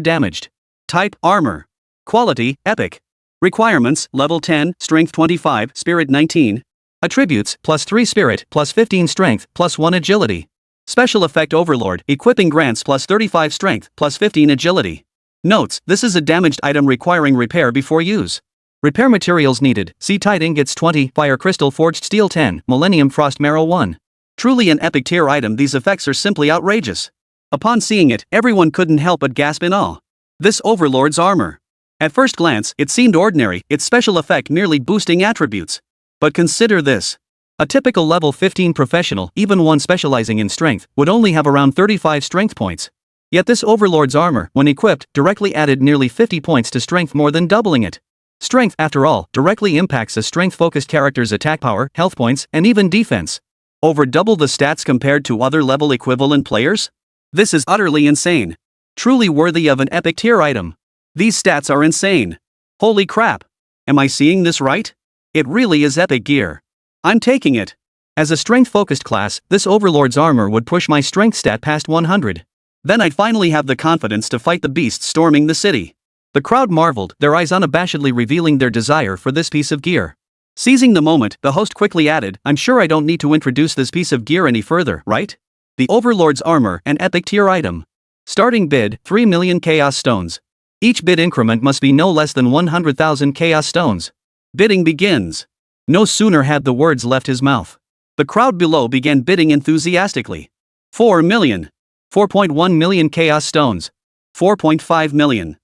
damaged. Type, armor. Quality, epic. Requirements, level 10, strength 25, spirit 19. Attributes, +3 spirit, +15 strength, +1 agility. Special effect Overlord, equipping grants +35 strength, +15 agility. Notes, this is a damaged item requiring repair before use. Repair materials needed, see Tight Ingots 20, Fire Crystal Forged Steel 10, Millennium Frost Marrow 1. Truly an epic tier item, these effects are simply outrageous. Upon seeing it, everyone couldn't help but gasp in awe. This Overlord's armor. At first glance, it seemed ordinary, its special effect merely boosting attributes. But consider this. A typical level 15 professional, even one specializing in strength, would only have around 35 strength points. Yet this Overlord's armor, when equipped, directly added nearly 50 points to strength, more than doubling it. Strength, after all, directly impacts a strength-focused character's attack power, health points, and even defense. Over double the stats compared to other level equivalent players? This is utterly insane. Truly worthy of an epic tier item. These stats are insane. Holy crap. Am I seeing this right? It really is epic gear. I'm taking it. As a strength-focused class, this Overlord's armor would push my strength stat past 100. Then I'd finally have the confidence to fight the beasts storming the city. The crowd marveled, their eyes unabashedly revealing their desire for this piece of gear. Seizing the moment, the host quickly added, I'm sure I don't need to introduce this piece of gear any further, right? The Overlord's armor, an epic tier item. Starting bid, 3 million chaos stones. Each bid increment must be no less than 100,000 chaos stones. Bidding begins. No sooner had the words left his mouth. The crowd below began bidding enthusiastically. 4 million. 4.1 million chaos stones. 4.5 million.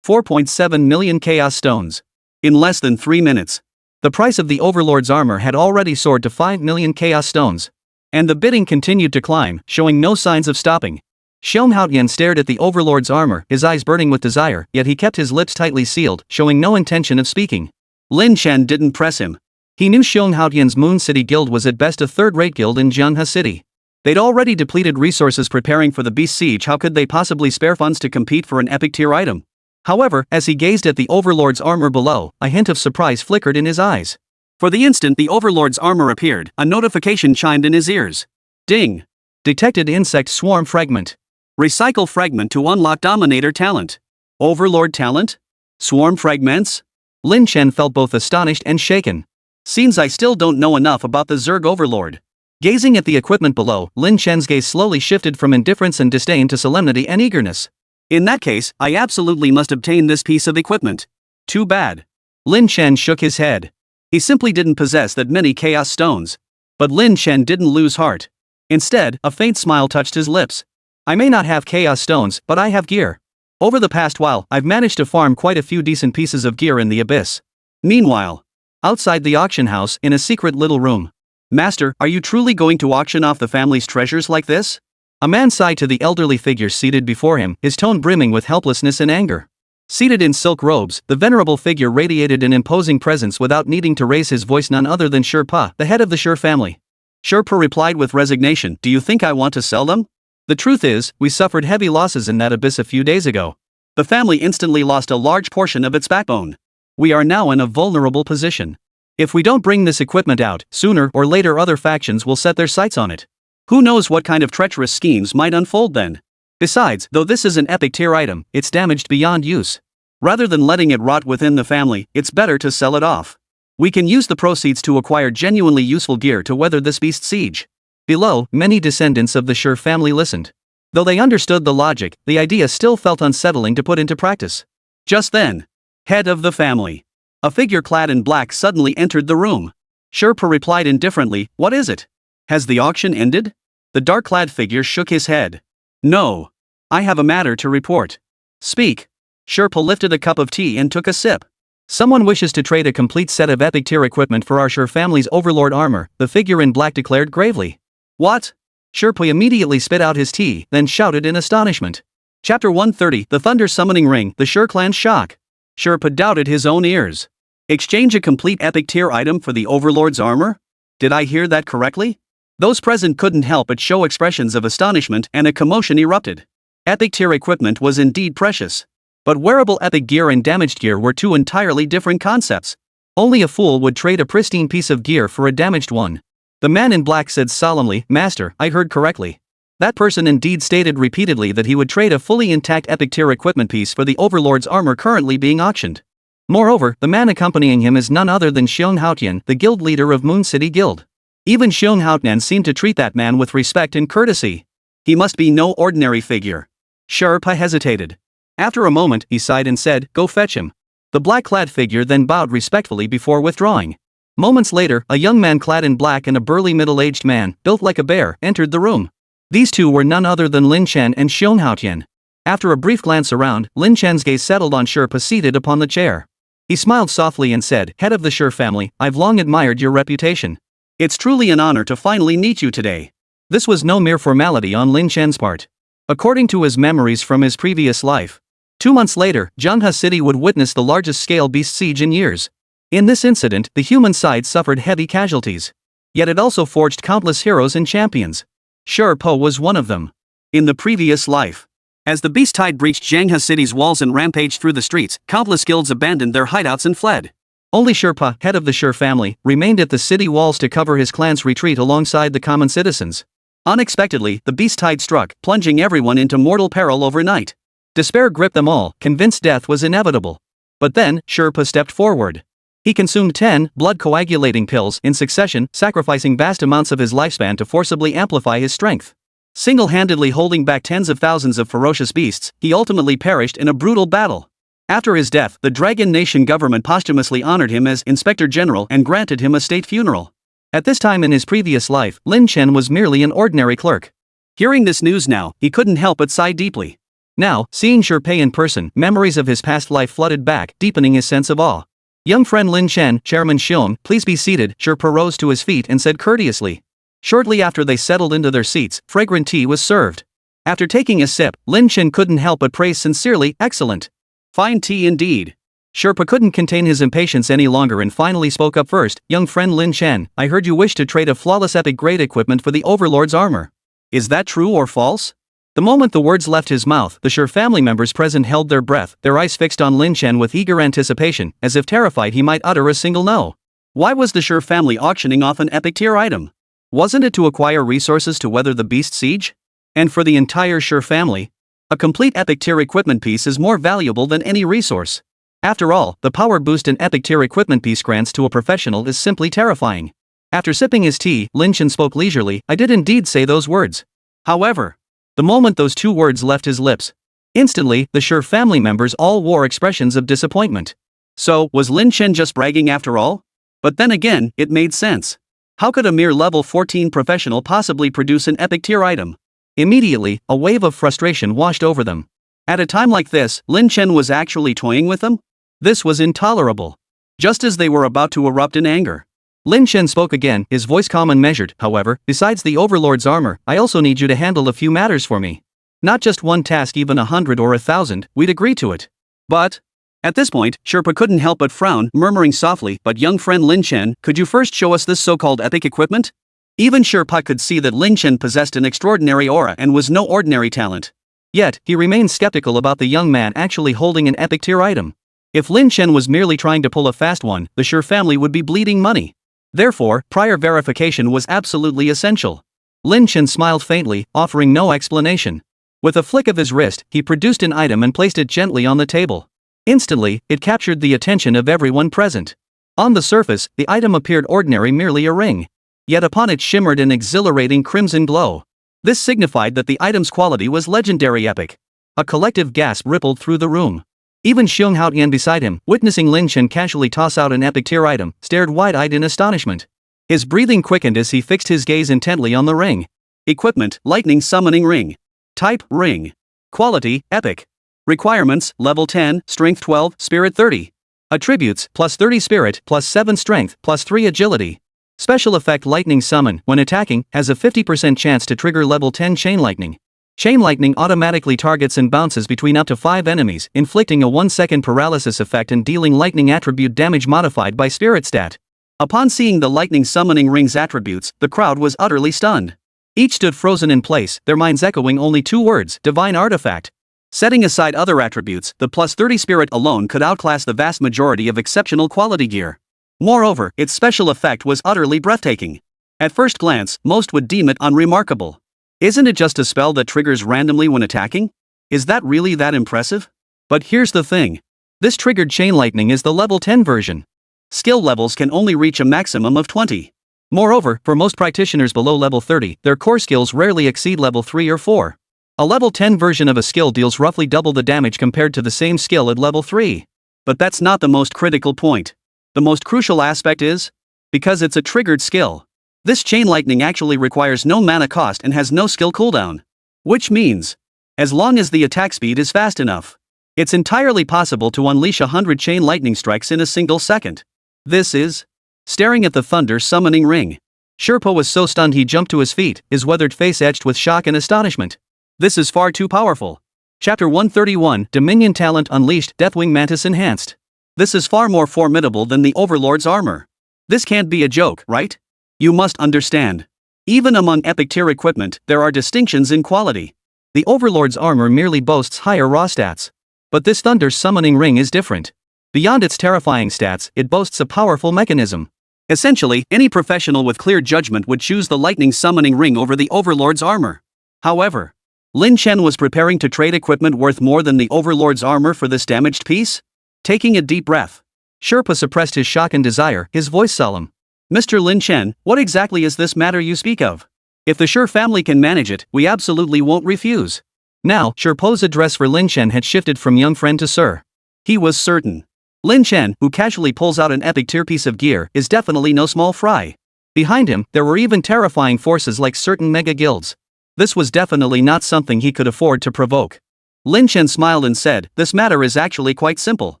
4.7 million chaos stones. In less than 3 minutes, the price of the Overlord's armor had already soared to 5 million chaos stones. And the bidding continued to climb, showing no signs of stopping. Huang stared at the Overlord's armor, his eyes burning with desire, yet he kept his lips tightly sealed, showing no intention of speaking. Lin Chen didn't press him. He knew Huang's Moon City Guild was at best a third-rate guild in Jianghe City. They'd already depleted resources preparing for the beast siege. How could they possibly spare funds to compete for an epic tier item? However, as he gazed at the Overlord's armor below, a hint of surprise flickered in his eyes. For the instant the Overlord's armor appeared, a notification chimed in his ears. Ding! Detected insect swarm fragment. Recycle fragment to unlock Dominator talent. Overlord talent? Swarm fragments? Lin Chen felt both astonished and shaken. Seems I still don't know enough about the Zerg Overlord. Gazing at the equipment below, Lin Chen's gaze slowly shifted from indifference and disdain to solemnity and eagerness. In that case, I absolutely must obtain this piece of equipment. Too bad. Lin Chen shook his head. He simply didn't possess that many chaos stones. But Lin Chen didn't lose heart. Instead, a faint smile touched his lips. I may not have chaos stones, but I have gear. Over the past while, I've managed to farm quite a few decent pieces of gear in the abyss. Meanwhile, outside the auction house, in a secret little room. Master, are you truly going to auction off the family's treasures like this? A man sighed to the elderly figure seated before him, his tone brimming with helplessness and anger. Seated in silk robes, the venerable figure radiated an imposing presence without needing to raise his voice. None other than Sherpa, the head of the Sher family. Sherpa replied with resignation, Do you think I want to sell them? The truth is, we suffered heavy losses in that abyss a few days ago. The family instantly lost a large portion of its backbone. We are now in a vulnerable position. If we don't bring this equipment out, sooner or later other factions will set their sights on it. Who knows what kind of treacherous schemes might unfold then? Besides, though this is an epic tier item, it's damaged beyond use. Rather than letting it rot within the family, it's better to sell it off. We can use the proceeds to acquire genuinely useful gear to weather this beast siege. Below, many descendants of the Sher family listened. Though they understood the logic, the idea still felt unsettling to put into practice. Just then, head of the family, a figure clad in black suddenly entered the room. Sherpa replied indifferently, What is it? Has the auction ended? The dark-clad figure shook his head. No. I have a matter to report. Speak. Sherpa lifted a cup of tea and took a sip. Someone wishes to trade a complete set of epic tier equipment for our Sher family's Overlord armor, the figure in black declared gravely. What? Sherpa immediately spit out his tea, then shouted in astonishment. Chapter 130, The Thunder Summoning Ring, the Sher clan's shock. Sherpa doubted his own ears. Exchange a complete epic tier item for the Overlord's armor? Did I hear that correctly? Those present couldn't help but show expressions of astonishment, and a commotion erupted. Epic tier equipment was indeed precious. But wearable epic gear and damaged gear were two entirely different concepts. Only a fool would trade a pristine piece of gear for a damaged one. The man in black said solemnly, Master, I heard correctly. That person indeed stated repeatedly that he would trade a fully intact epic tier equipment piece for the Overlord's armor currently being auctioned. Moreover, the man accompanying him is none other than Xiong, the guild leader of Moon City Guild. Even Xiong seemed to treat that man with respect and courtesy. He must be no ordinary figure. Sherpa hesitated. After a moment, he sighed and said, Go fetch him. The black-clad figure then bowed respectfully before withdrawing. Moments later, a young man clad in black and a burly middle-aged man, built like a bear, entered the room. These two were none other than Lin Chen and Xiong. After a brief glance around, Lin Chen's gaze settled on Sherpa seated upon the chair. He smiled softly and said, Head of the Sher family, I've long admired your reputation. It's truly an honor to finally meet you today. This was no mere formality on Lin Chen's part. According to his memories from his previous life, 2 months later, Jianghe City would witness the largest-scale beast siege in years. In this incident, the human side suffered heavy casualties. Yet it also forged countless heroes and champions. Sherpa was one of them. In the previous life, as the beast tide breached Jianghe City's walls and rampaged through the streets, countless guilds abandoned their hideouts and fled. Only Sherpa, head of the Sher family, remained at the city walls to cover his clan's retreat alongside the common citizens. Unexpectedly, the beast tide struck, plunging everyone into mortal peril overnight. Despair gripped them all, convinced death was inevitable. But then, Sherpa stepped forward. He consumed 10 blood-coagulating pills in succession, sacrificing vast amounts of his lifespan to forcibly amplify his strength. Single-handedly holding back tens of thousands of ferocious beasts, he ultimately perished in a brutal battle. After his death, the Dragon Nation government posthumously honored him as Inspector General and granted him a state funeral. At this time in his previous life, Lin Chen was merely an ordinary clerk. Hearing this news now, he couldn't help but sigh deeply. Now, seeing Sherpei in person, memories of his past life flooded back, deepening his sense of awe. Young friend Lin Chen, Chairman Xiong, please be seated. Sherpa rose to his feet and said courteously. Shortly after they settled into their seats, fragrant tea was served. After taking a sip, Lin Chen couldn't help but praise sincerely, excellent. Fine tea indeed. Sherpa couldn't contain his impatience any longer and finally spoke up first. Young friend Lin Chen, I heard you wish to trade a flawless epic grade equipment for the Overlord's armor. Is that true or false? The moment the words left his mouth, the Sher family members present held their breath, their eyes fixed on Lin Chen with eager anticipation, as if terrified he might utter a single no. Why was the Sher family auctioning off an epic tier item? Wasn't it to acquire resources to weather the beast siege? And for the entire Sher family? A complete epic tier equipment piece is more valuable than any resource. After all, the power boost an epic tier equipment piece grants to a professional is simply terrifying. After sipping his tea, Lin Chen spoke leisurely, I did indeed say those words. However, the moment those two words left his lips, instantly, the Sher family members all wore expressions of disappointment. So, was Lin Chen just bragging after all? But then again, it made sense. How could a mere level 14 professional possibly produce an epic tier item? Immediately, a wave of frustration washed over them. At a time like this, Lin Chen was actually toying with them? This was intolerable. Just as they were about to erupt in anger, Lin Chen spoke again, his voice calm and measured. However, besides the Overlord's armor, I also need you to handle a few matters for me. Not just one task, even 100 or 1,000, we'd agree to it. But, at this point, Sherpa couldn't help but frown, murmuring softly, but young friend Lin Chen, could you first show us this so-called epic equipment? Even Sherpa could see that Lin Chen possessed an extraordinary aura and was no ordinary talent. Yet, he remained skeptical about the young man actually holding an epic tier item. If Lin Chen was merely trying to pull a fast one, the Sher family would be bleeding money. Therefore, prior verification was absolutely essential. Lin Chen smiled faintly, offering no explanation. With a flick of his wrist, he produced an item and placed it gently on the table. Instantly, it captured the attention of everyone present. On the surface, the item appeared ordinary, merely a ring. Yet upon it shimmered an exhilarating crimson glow. This signified that the item's quality was legendary epic. A collective gasp rippled through the room. Even Xiong Haotian beside him, witnessing Lin Chen casually toss out an epic tier item, stared wide-eyed in astonishment. His breathing quickened as he fixed his gaze intently on the ring. Equipment, lightning summoning ring. Type, ring. Quality, epic. Requirements, level 10, strength 12, spirit 30. Attributes, plus 30 spirit, plus 7 strength, plus 3 agility. Special effect lightning summon, when attacking, has a 50% chance to trigger level 10 chain lightning. Chain lightning automatically targets and bounces between up to 5 enemies, inflicting a 1-second paralysis effect and dealing lightning attribute damage modified by spirit stat. Upon seeing the lightning summoning ring's attributes, the crowd was utterly stunned. Each stood frozen in place, their minds echoing only 2 words, divine artifact. Setting aside other attributes, the plus 30 spirit alone could outclass the vast majority of exceptional quality gear. Moreover, its special effect was utterly breathtaking. At first glance, most would deem it unremarkable. Isn't it just a spell that triggers randomly when attacking? Is that really that impressive? But here's the thing. This triggered chain lightning is the level 10 version. Skill levels can only reach a maximum of 20. Moreover, for most practitioners below level 30, their core skills rarely exceed level 3 or 4. A level 10 version of a skill deals roughly double the damage compared to the same skill at level 3. But that's not the most critical point. The most crucial aspect is, because it's a triggered skill, this chain lightning actually requires no mana cost and has no skill cooldown. Which means, as long as the attack speed is fast enough, it's entirely possible to unleash 100 chain lightning strikes in a single second. This is, staring at the thunder summoning ring. Sherpa was so stunned he jumped to his feet, his weathered face etched with shock and astonishment. This is far too powerful. Chapter 131, Dominion Talent Unleashed, Deathwing Mantis Enhanced. This is far more formidable than the Overlord's armor. This can't be a joke, right? You must understand. Even among epic tier equipment, there are distinctions in quality. The Overlord's armor merely boasts higher raw stats. But this thunder summoning ring is different. Beyond its terrifying stats, it boasts a powerful mechanism. Essentially, any professional with clear judgment would choose the lightning summoning ring over the Overlord's armor. However, Lin Chen was preparing to trade equipment worth more than the Overlord's armor for this damaged piece? Taking a deep breath, Sherpa suppressed his shock and desire, his voice solemn. Mr. Lin Chen, what exactly is this matter you speak of? If the Sher family can manage it, we absolutely won't refuse. Now, Sherpa's address for Lin Chen had shifted from young friend to sir. He was certain. Lin Chen, who casually pulls out an epic tier piece of gear, is definitely no small fry. Behind him, there were even terrifying forces like certain mega guilds. This was definitely not something he could afford to provoke. Lin Chen smiled and said, "This matter is actually quite simple.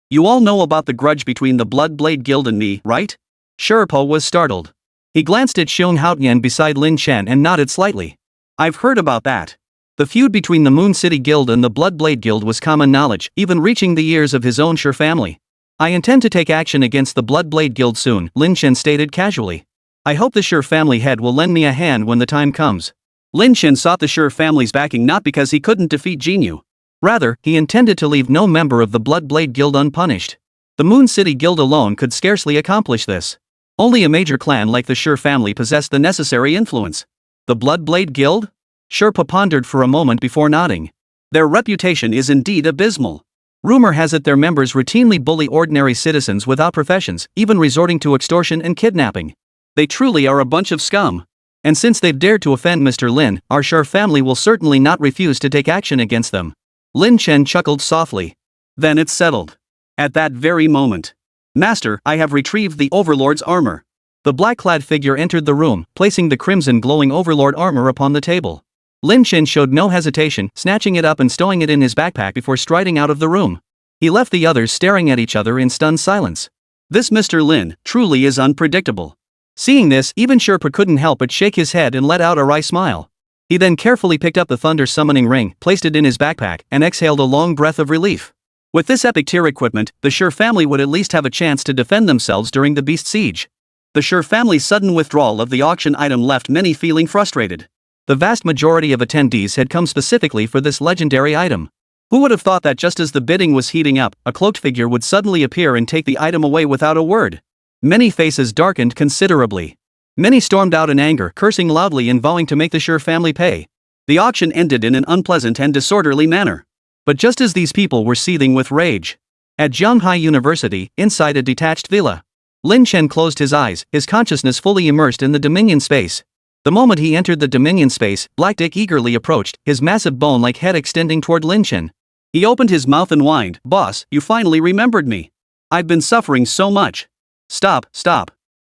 You all know about the grudge between the Blood Blade Guild and me, right?" Sherpa was startled. He glanced at Xiong Haotian beside Lin Chen and nodded slightly. "I've heard about that." The feud between the Moon City Guild and the Blood Blade Guild was common knowledge, even reaching the ears of his own Sher family. "I intend to take action against the Blood Blade Guild soon," Lin Chen stated casually. "I hope the Sher family head will lend me a hand when the time comes." Lin Chen sought the Sher family's backing not because he couldn't defeat Jinyu. Rather, he intended to leave no member of the Blood Blade Guild unpunished. The Moon City Guild alone could scarcely accomplish this. Only a major clan like the Sher family possessed the necessary influence. The Blood Blade Guild? Sherpa pondered for a moment before nodding. Their reputation is indeed abysmal. Rumor has it their members routinely bully ordinary citizens without professions, even resorting to extortion and kidnapping. They truly are a bunch of scum. And since they've dared to offend Mr. Lin, our Sher family will certainly not refuse to take action against them. Lin Chen chuckled softly. Then it's settled. At that very moment. "Master, I have retrieved the Overlord's armor." The black-clad figure entered the room, placing the crimson glowing Overlord armor upon the table. Lin Chen showed no hesitation, snatching it up and stowing it in his backpack before striding out of the room. He left the others staring at each other in stunned silence. This Mr. Lin truly is unpredictable. Seeing this, even Sherpa couldn't help but shake his head and let out a wry smile. He then carefully picked up the Thunder Summoning Ring, placed it in his backpack, and exhaled a long breath of relief. With this epic tier equipment, the Sher family would at least have a chance to defend themselves during the Beast Siege. The Sher family's sudden withdrawal of the auction item left many feeling frustrated. The vast majority of attendees had come specifically for this legendary item. Who would have thought that just as the bidding was heating up, a cloaked figure would suddenly appear and take the item away without a word? Many faces darkened considerably. Many stormed out in anger, cursing loudly and vowing to make the Sher family pay. The auction ended in an unpleasant and disorderly manner. But just as these people were seething with rage, at Zhanghai University, inside a detached villa, Lin Chen closed his eyes, his consciousness fully immersed in the Dominion space. The moment he entered the Dominion space, Black Dick eagerly approached, his massive bone-like head extending toward Lin Chen. He opened his mouth and whined, "Boss, you finally remembered me. I've been suffering so much." Stop.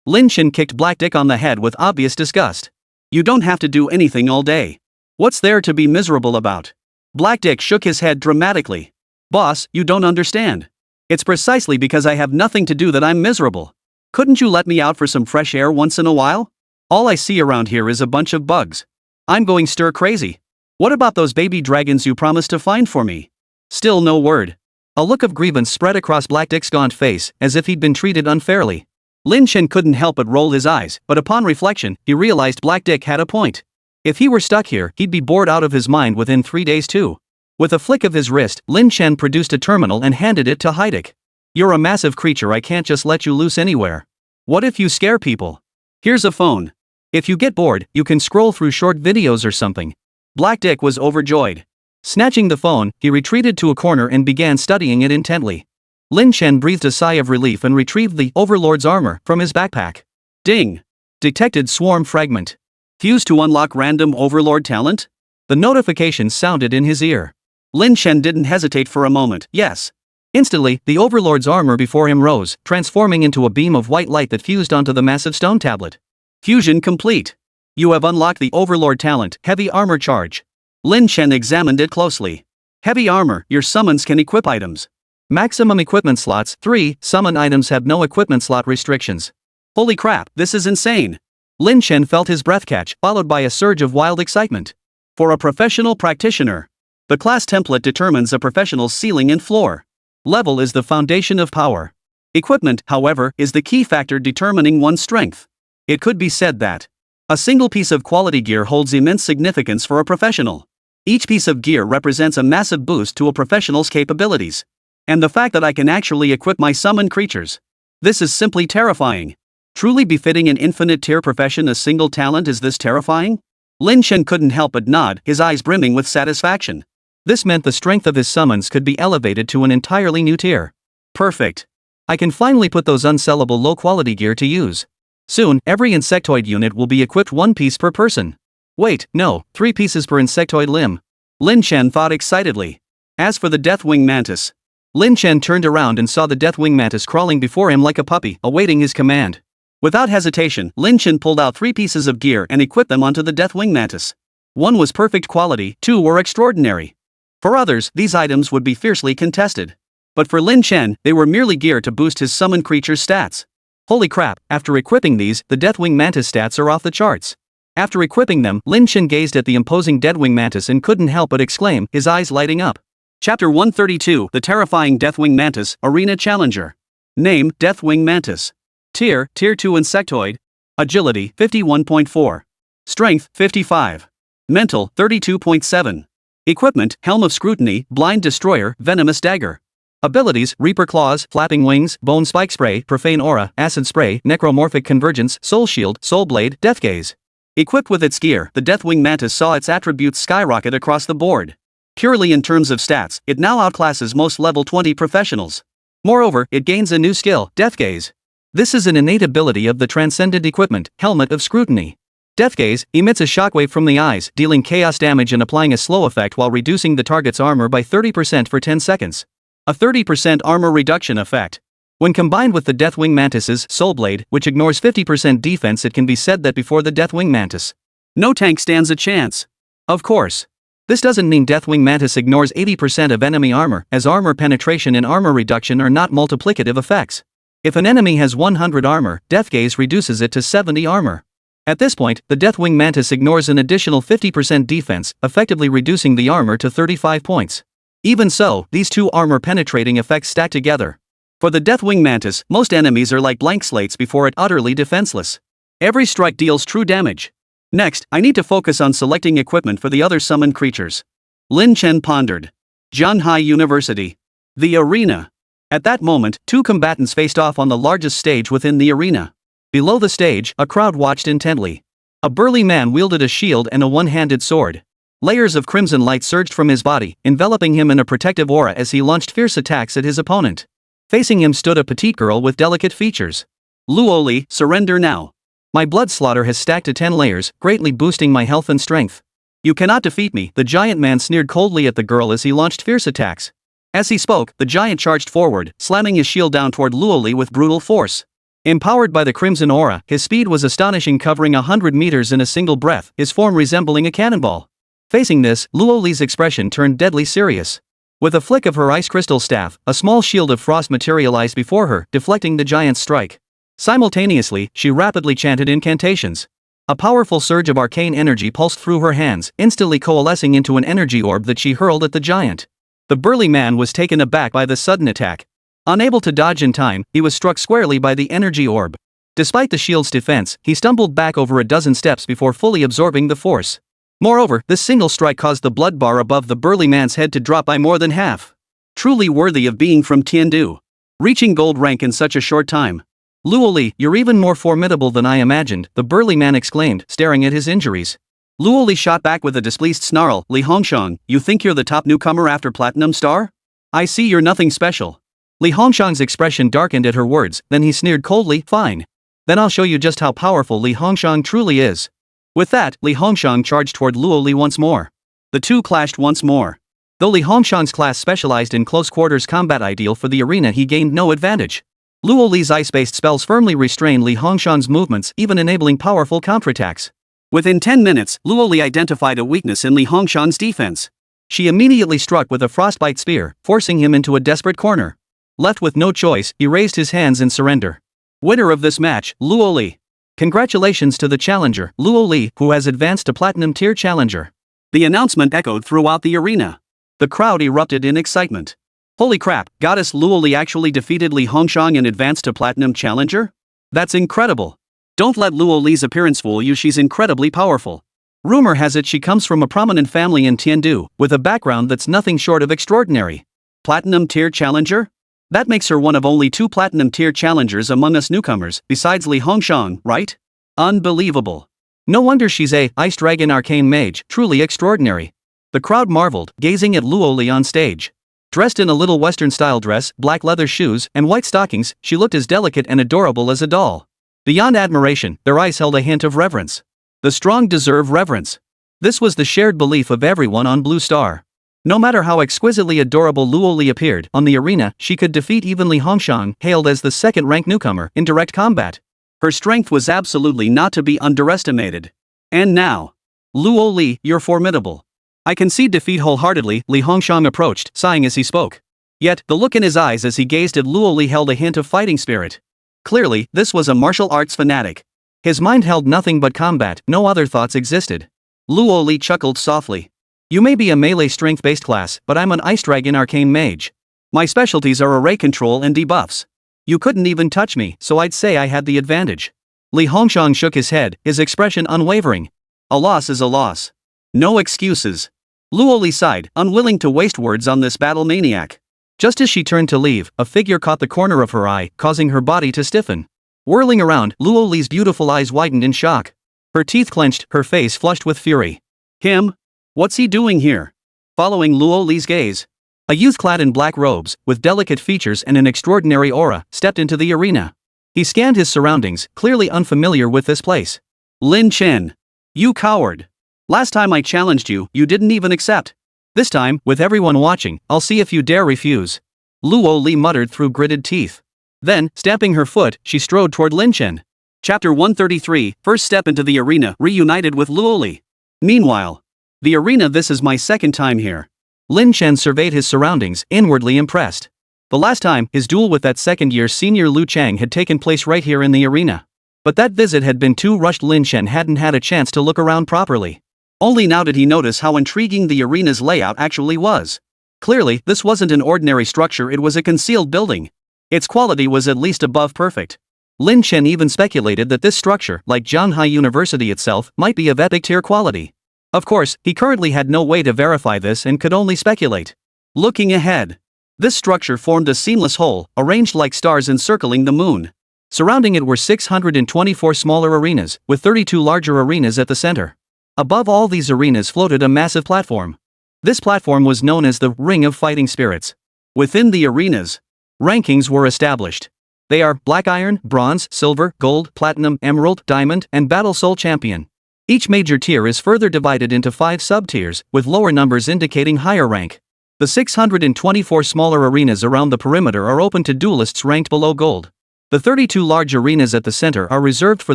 Lin Chen kicked Black Dick on the head with obvious disgust. "You don't have to do anything all day. What's there to be miserable about?" Black Dick shook his head dramatically. "Boss, you don't understand. It's precisely because I have nothing to do that I'm miserable. Couldn't you let me out for some fresh air once in a while? All I see around here is a bunch of bugs. I'm going stir crazy. What about those baby dragons you promised to find for me?" Still no word. A look of grievance spread across Black Dick's gaunt face, as if he'd been treated unfairly. Lin Chen couldn't help but roll his eyes, but upon reflection, he realized Black Dick had a point. If he were stuck here, he'd be bored out of his mind within 3 days too. With a flick of his wrist, Lin Chen produced a terminal and handed it to Heidick. "You're a massive creature, I can't just let you loose anywhere. What if you scare people? Here's a phone. If you get bored, you can scroll through short videos or something." Black Dick was overjoyed. Snatching the phone, he retreated to a corner and began studying it intently. Lin Chen breathed a sigh of relief and retrieved the Overlord's armor from his backpack. Ding! Detected swarm fragment. Fuse to unlock random Overlord talent? The notification sounded in his ear. Lin Chen didn't hesitate for a moment. Yes. Instantly, the Overlord's armor before him rose, transforming into a beam of white light that fused onto the massive stone tablet. Fusion complete. You have unlocked the Overlord talent, Heavy Armor Charge. Lin Chen examined it closely. Heavy armor, your summons can equip items. Maximum equipment slots, 3, summon items have no equipment slot restrictions. Holy crap, this is insane. Lin Chen felt his breath catch, followed by a surge of wild excitement. For a professional practitioner, the class template determines a professional's ceiling and floor. Level is the foundation of power. Equipment, however, is the key factor determining one's strength. It could be said that a single piece of quality gear holds immense significance for a professional. Each piece of gear represents a massive boost to a professional's capabilities. And the fact that I can actually equip my summoned creatures. This is simply terrifying. Truly befitting an infinite tier profession, a single talent is this terrifying? Lin Chen couldn't help but nod, his eyes brimming with satisfaction. This meant the strength of his summons could be elevated to an entirely new tier. Perfect. I can finally put those unsellable low-quality gear to use. Soon, every insectoid unit will be equipped 1 piece per person. Wait, no, 3 pieces per insectoid limb. Lin Chen thought excitedly. As for the Deathwing Mantis, Lin Chen turned around and saw the Deathwing Mantis crawling before him like a puppy, awaiting his command. Without hesitation, Lin Chen pulled out 3 pieces of gear and equipped them onto the Deathwing Mantis. 1 was perfect quality, 2 were extraordinary. For others, these items would be fiercely contested. But for Lin Chen, they were merely gear to boost his summoned creature's stats. Holy crap, after equipping these, the Deathwing Mantis stats are off the charts. After equipping them, Lin Chen gazed at the imposing Deathwing Mantis and couldn't help but exclaim, his eyes lighting up. Chapter 132, The Terrifying Deathwing Mantis, Arena Challenger. Name, Deathwing Mantis. Tier 2 Insectoid. Agility, 51.4. Strength, 55. Mental, 32.7. Equipment, Helm of Scrutiny, Blind Destroyer, Venomous Dagger. Abilities, Reaper Claws, Flapping Wings, Bone Spike Spray, Profane Aura, Acid Spray, Necromorphic Convergence, Soul Shield, Soul Blade, Death Gaze. Equipped with its gear, the Deathwing Mantis saw its attributes skyrocket across the board. Purely in terms of stats, it now outclasses most level 20 professionals. Moreover, it gains a new skill, Death Gaze. This is an innate ability of the transcendent equipment, Helmet of Scrutiny. Death Gaze emits a shockwave from the eyes, dealing chaos damage and applying a slow effect while reducing the target's armor by 30% for 10 seconds. A 30% armor reduction effect. When combined with the Deathwing Mantis's Soul Blade, which ignores 50% defense, it can be said that before the Deathwing Mantis, no tank stands a chance. Of course. This doesn't mean Deathwing Mantis ignores 80% of enemy armor, as armor penetration and armor reduction are not multiplicative effects. If an enemy has 100 armor, Death Gaze reduces it to 70 armor. At this point, the Deathwing Mantis ignores an additional 50% defense, effectively reducing the armor to 35 points. Even so, these two armor-penetrating effects stack together. For the Deathwing Mantis, most enemies are like blank slates before it, utterly defenseless. Every strike deals true damage. Next, I need to focus on selecting equipment for the other summoned creatures. Lin Chen pondered. Zhanghai University. The arena. At that moment, 2 combatants faced off on the largest stage within the arena. Below the stage, a crowd watched intently. A burly man wielded a shield and a one-handed sword. Layers of crimson light surged from his body, enveloping him in a protective aura as he launched fierce attacks at his opponent. Facing him stood a petite girl with delicate features. Luoli, surrender now. My blood slaughter has stacked to 10 layers, greatly boosting my health and strength. You cannot defeat me, the giant man sneered coldly at the girl as he launched fierce attacks. As he spoke, the giant charged forward, slamming his shield down toward Luoli with brutal force. Empowered by the crimson aura, his speed was astonishing, covering 100 meters in a single breath, his form resembling a cannonball. Facing this, Luoli's expression turned deadly serious. With a flick of her ice crystal staff, a small shield of frost materialized before her, deflecting the giant's strike. Simultaneously, she rapidly chanted incantations. A powerful surge of arcane energy pulsed through her hands, instantly coalescing into an energy orb that she hurled at the giant. The burly man was taken aback by the sudden attack. Unable to dodge in time, he was struck squarely by the energy orb. Despite the shield's defense, he stumbled back over a dozen steps before fully absorbing the force. Moreover, this single strike caused the blood bar above the burly man's head to drop by more than half. Truly worthy of being from Tiandu. Reaching gold rank in such a short time. Luoli, you're even more formidable than I imagined, the burly man exclaimed, staring at his injuries. Luoli shot back with a displeased snarl, Li Hongxiang, you think you're the top newcomer after Platinum Star? I see you're nothing special. Li Hongxiang's expression darkened at her words, then he sneered coldly, fine. Then I'll show you just how powerful Li Hongxiang truly is. With that, Li Hongxiang charged toward Luoli once more. The two clashed once more. Though Li Hongxiang's class specialized in close-quarters combat ideal for the arena, he gained no advantage. Luoli's ice-based spells firmly restrained Li Hongxiang's movements, even enabling powerful counterattacks. Within 10 minutes, Luoli identified a weakness in Li Hongxiang's defense. She immediately struck with a frostbite spear, forcing him into a desperate corner. Left with no choice, he raised his hands in surrender. Winner of this match, Luoli. Congratulations to the challenger, Luoli, who has advanced to Platinum Tier Challenger. The announcement echoed throughout the arena. The crowd erupted in excitement. Holy crap, Goddess Luoli actually defeated Li Hongxiang and advanced to Platinum Challenger? That's incredible. Don't let Luoli's appearance fool you, she's incredibly powerful. Rumor has it she comes from a prominent family in Tiandu, with a background that's nothing short of extraordinary. Platinum Tier Challenger? That makes her one of only 2 Platinum Tier Challengers among us newcomers, besides Li Hongxiang, right? Unbelievable. No wonder she's a Ice Dragon Arcane Mage, truly extraordinary. The crowd marveled, gazing at Luoli on stage. Dressed in a little Western-style dress, black leather shoes, and white stockings, she looked as delicate and adorable as a doll. Beyond admiration, their eyes held a hint of reverence. The strong deserve reverence. This was the shared belief of everyone on Blue Star. No matter how exquisitely adorable Luoli appeared on the arena, she could defeat even Li Hongxiang, hailed as the second-ranked newcomer, in direct combat. Her strength was absolutely not to be underestimated. And now, Luoli, you're formidable. I concede defeat wholeheartedly, Li Hongxiang approached, sighing as he spoke. Yet, the look in his eyes as he gazed at Luoli held a hint of fighting spirit. Clearly, this was a martial arts fanatic. His mind held nothing but combat, no other thoughts existed. Luoli chuckled softly. You may be a melee strength-based class, but I'm an Ice Dragon Arcane Mage. My specialties are array control and debuffs. You couldn't even touch me, so I'd say I had the advantage. Li Hongxiang shook his head, his expression unwavering. A loss is a loss. No excuses. Luoli sighed, unwilling to waste words on this battle maniac. Just as she turned to leave, a figure caught the corner of her eye, causing her body to stiffen. Whirling around, Luoli's beautiful eyes widened in shock. Her teeth clenched, her face flushed with fury. Him? What's he doing here? Following Luoli's gaze, a youth clad in black robes, with delicate features and an extraordinary aura, stepped into the arena. He scanned his surroundings, clearly unfamiliar with this place. Lin Chen. You coward. Last time I challenged you, you didn't even accept. This time, with everyone watching, I'll see if you dare refuse. Luoli muttered through gritted teeth. Then, stamping her foot, she strode toward Lin Chen. Chapter 133, First Step into the Arena, reunited with Luoli. Meanwhile, the arena. This is my second time here. Lin Chen surveyed his surroundings, inwardly impressed. The last time, his duel with that second-year senior Liu Chang had taken place right here in the arena. But that visit had been too rushed. Lin Chen hadn't had a chance to look around properly. Only now did he notice how intriguing the arena's layout actually was. Clearly, this wasn't an ordinary structure, it was a concealed building. Its quality was at least above perfect. Lin Chen even speculated that this structure, like Zhanghai University itself, might be of epic tier quality. Of course, he currently had no way to verify this and could only speculate. Looking ahead, this structure formed a seamless whole, arranged like stars encircling the moon. Surrounding it were 624 smaller arenas, with 32 larger arenas at the center. Above all these arenas floated a massive platform. This platform was known as the Ring of Fighting Spirits. Within the arenas, rankings were established. They are Black Iron, Bronze, Silver, Gold, Platinum, Emerald, Diamond, and Battle Soul Champion. Each major tier is further divided into 5 sub-tiers, with lower numbers indicating higher rank. The 624 smaller arenas around the perimeter are open to duelists ranked below Gold. The 32 large arenas at the center are reserved for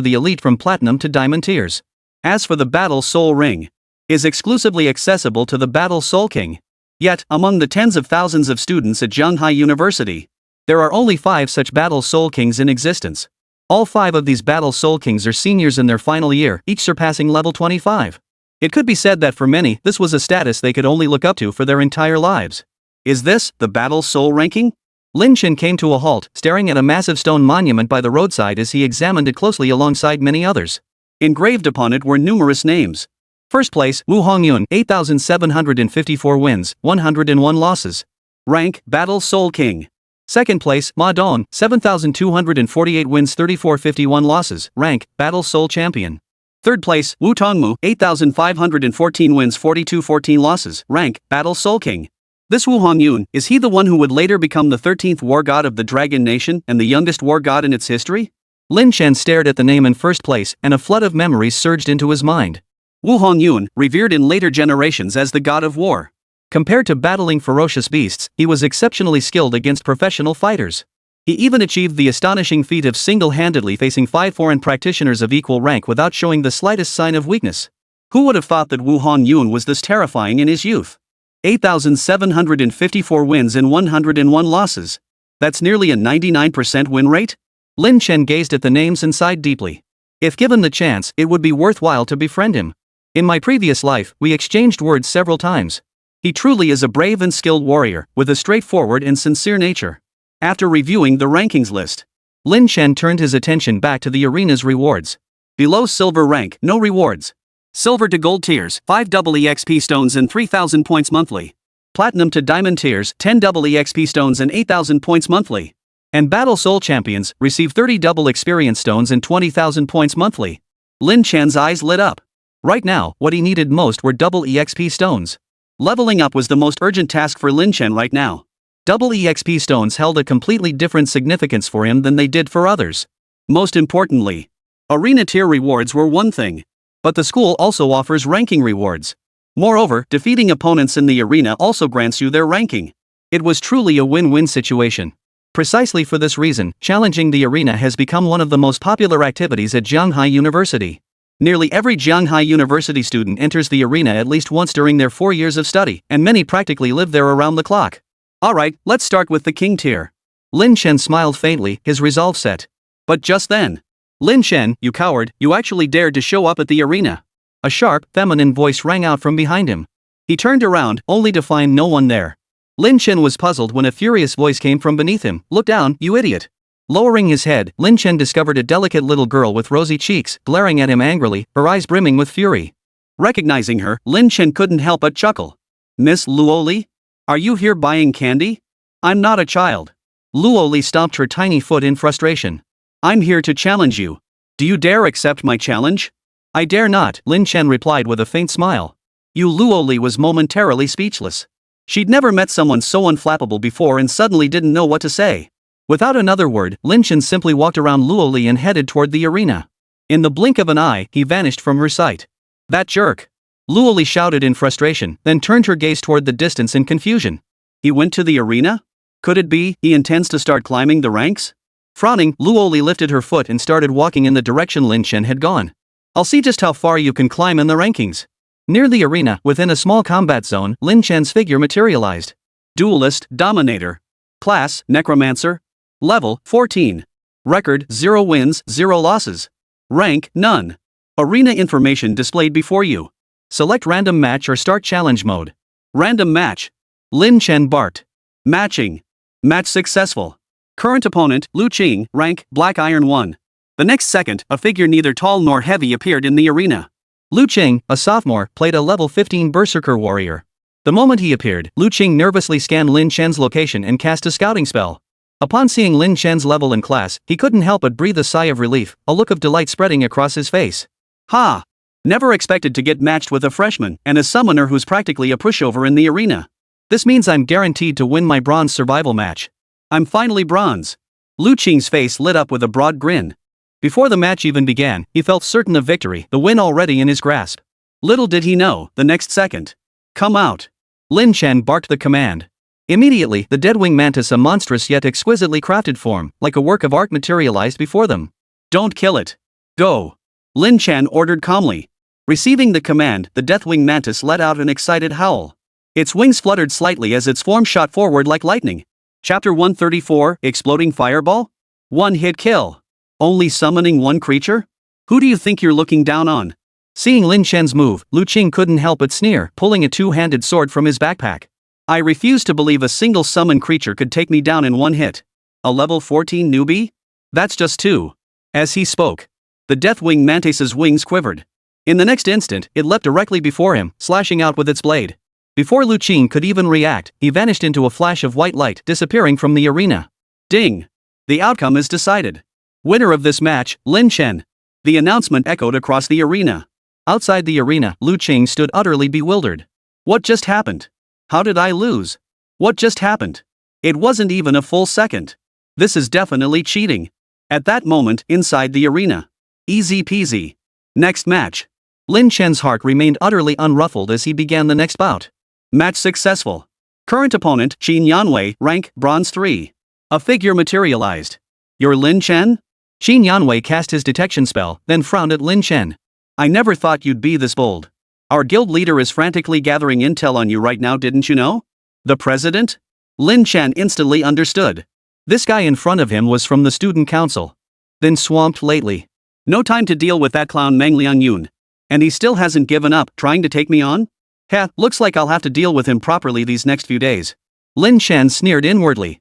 the elite from Platinum to Diamond tiers. As for the Battle Soul Ring, is exclusively accessible to the Battle Soul King. Yet, among the tens of thousands of students at Zhanghai University, there are only 5 such Battle Soul Kings in existence. All 5 of these Battle Soul Kings are seniors in their final year, each surpassing level 25. It could be said that for many, this was a status they could only look up to for their entire lives. Is this the Battle Soul ranking? Lin Chen came to a halt, staring at a massive stone monument by the roadside as he examined it closely alongside many others. Engraved upon it were numerous names. First place, Wu Hongyun, 8,754 wins, 101 losses. Rank, Battle Soul King. Second place, Ma Dong, 7,248 wins, 3451 losses. Rank, Battle Soul Champion. Third place, Wu Tongmu, 8,514 wins, 4214 losses. Rank, Battle Soul King. This Wu Hongyun, is he the one who would later become the 13th war god of the Dragon Nation and the youngest war god in its history? Lin Chen stared at the name in first place, and a flood of memories surged into his mind. Wu Hongyun, revered in later generations as the god of war. Compared to battling ferocious beasts, he was exceptionally skilled against professional fighters. He even achieved the astonishing feat of single-handedly facing 5 foreign practitioners of equal rank without showing the slightest sign of weakness. Who would have thought that Wu Hongyun was this terrifying in his youth? 8,754 wins and 101 losses. That's nearly a 99% win rate? Lin Chen gazed at the names and sighed deeply. If given the chance, it would be worthwhile to befriend him. In my previous life, we exchanged words several times. He truly is a brave and skilled warrior, with a straightforward and sincere nature. After reviewing the rankings list, Lin Chen turned his attention back to the arena's rewards. Below silver rank, no rewards. Silver to gold tiers, 5 double EXP stones and 3,000 points monthly. Platinum to diamond tiers, 10 double EXP stones and 8,000 points monthly. And Battle Soul Champions receive 30 double experience stones and 20,000 points monthly. Lin Chen's eyes lit up. Right now, what he needed most were double EXP stones. Leveling up was the most urgent task for Lin Chen right now. Double EXP stones held a completely different significance for him than they did for others. Most importantly, arena tier rewards were one thing. But the school also offers ranking rewards. Moreover, defeating opponents in the arena also grants you their ranking. It was truly a win-win situation. Precisely for this reason, challenging the arena has become one of the most popular activities at Jianghai University. Nearly every Jianghai University student enters the arena at least once during their 4 years of study, and many practically live there around the clock. Alright, let's start with the king tier. Lin Chen smiled faintly, his resolve set. But just then, Lin Chen, you coward, you actually dared to show up at the arena. A sharp, feminine voice rang out from behind him. He turned around, only to find no one there. Lin Chen was puzzled when a furious voice came from beneath him. Look down, you idiot. Lowering his head, Lin Chen discovered a delicate little girl with rosy cheeks, glaring at him angrily, her eyes brimming with fury. Recognizing her, Lin Chen couldn't help but chuckle. Miss Luoli? Are you here buying candy? I'm not a child. Luoli stomped her tiny foot in frustration. I'm here to challenge you. Do you dare accept my challenge? I dare not, Lin Chen replied with a faint smile. Luoli was momentarily speechless. She'd never met someone so unflappable before and suddenly didn't know what to say. Without another word, Lin Chen simply walked around Luoli and headed toward the arena. In the blink of an eye, he vanished from her sight. That jerk! Luoli shouted in frustration, then turned her gaze toward the distance in confusion. He went to the arena? Could it be he intends to start climbing the ranks? Frowning, Luoli lifted her foot and started walking in the direction Lin Chen had gone. I'll see just how far you can climb in the rankings. Near the arena, within a small combat zone, Lin Chen's figure materialized. Duelist, Dominator. Class, Necromancer. Level, 14. Record, 0 wins, 0 losses. Rank, none. Arena information displayed before you. Select random match or start challenge mode. Random match. Lin Chen barked. Matching. Match successful. Current opponent, Liu Qing, rank, Black Iron 1. The next second, a figure neither tall nor heavy appeared in the arena. Liu Qing, a sophomore, played a level 15 Berserker warrior. The moment he appeared, Liu Qing nervously scanned Lin Chen's location and cast a scouting spell. Upon seeing Lin Chen's level and class, he couldn't help but breathe a sigh of relief, a look of delight spreading across his face. Ha! Never expected to get matched with a freshman and a summoner who's practically a pushover in the arena. This means I'm guaranteed to win my bronze survival match. I'm finally bronze. Liu Qing's face lit up with a broad grin. Before the match even began, he felt certain of victory, the win already in his grasp. Little did he know, the next second. Come out. Lin Chen barked the command. Immediately, the deadwing mantis, a monstrous yet exquisitely crafted form, like a work of art, materialized before them. Don't kill it. Go. Lin Chen ordered calmly. Receiving the command, the deathwing mantis let out an excited howl. Its wings fluttered slightly as its form shot forward like lightning. Chapter 134, Exploding Fireball? One-hit kill. Only summoning one creature? Who do you think you're looking down on? Seeing Lin Chen's move, Liu Qing couldn't help but sneer, pulling a two-handed sword from his backpack. I refuse to believe a single summon creature could take me down in one hit. A level 14 newbie? That's just 2. As he spoke, the deathwing mantis's wings quivered. In the next instant, it leapt directly before him, slashing out with its blade. Before Liu Qing could even react, he vanished into a flash of white light, disappearing from the arena. Ding! The outcome is decided. Winner of this match, Lin Chen. The announcement echoed across the arena. Outside the arena, Liu Qing stood utterly bewildered. What just happened? How did I lose? What just happened? It wasn't even a full second. This is definitely cheating. At that moment, inside the arena. Easy peasy. Next match. Lin Chen's heart remained utterly unruffled as he began the next bout. Match successful. Current opponent, Qin Yanwei, rank, bronze 3. A figure materialized. You're Lin Chen? Qin Yanwei cast his detection spell, then frowned at Lin Chen. I never thought you'd be this bold. Our guild leader is frantically gathering intel on you right now, didn't you know? The president? Lin Chen instantly understood. This guy in front of him was from the student council. Then swamped lately. No time to deal with that clown Meng Liangyun. And he still hasn't given up, trying to take me on? Heh, looks like I'll have to deal with him properly these next few days. Lin Chen sneered inwardly.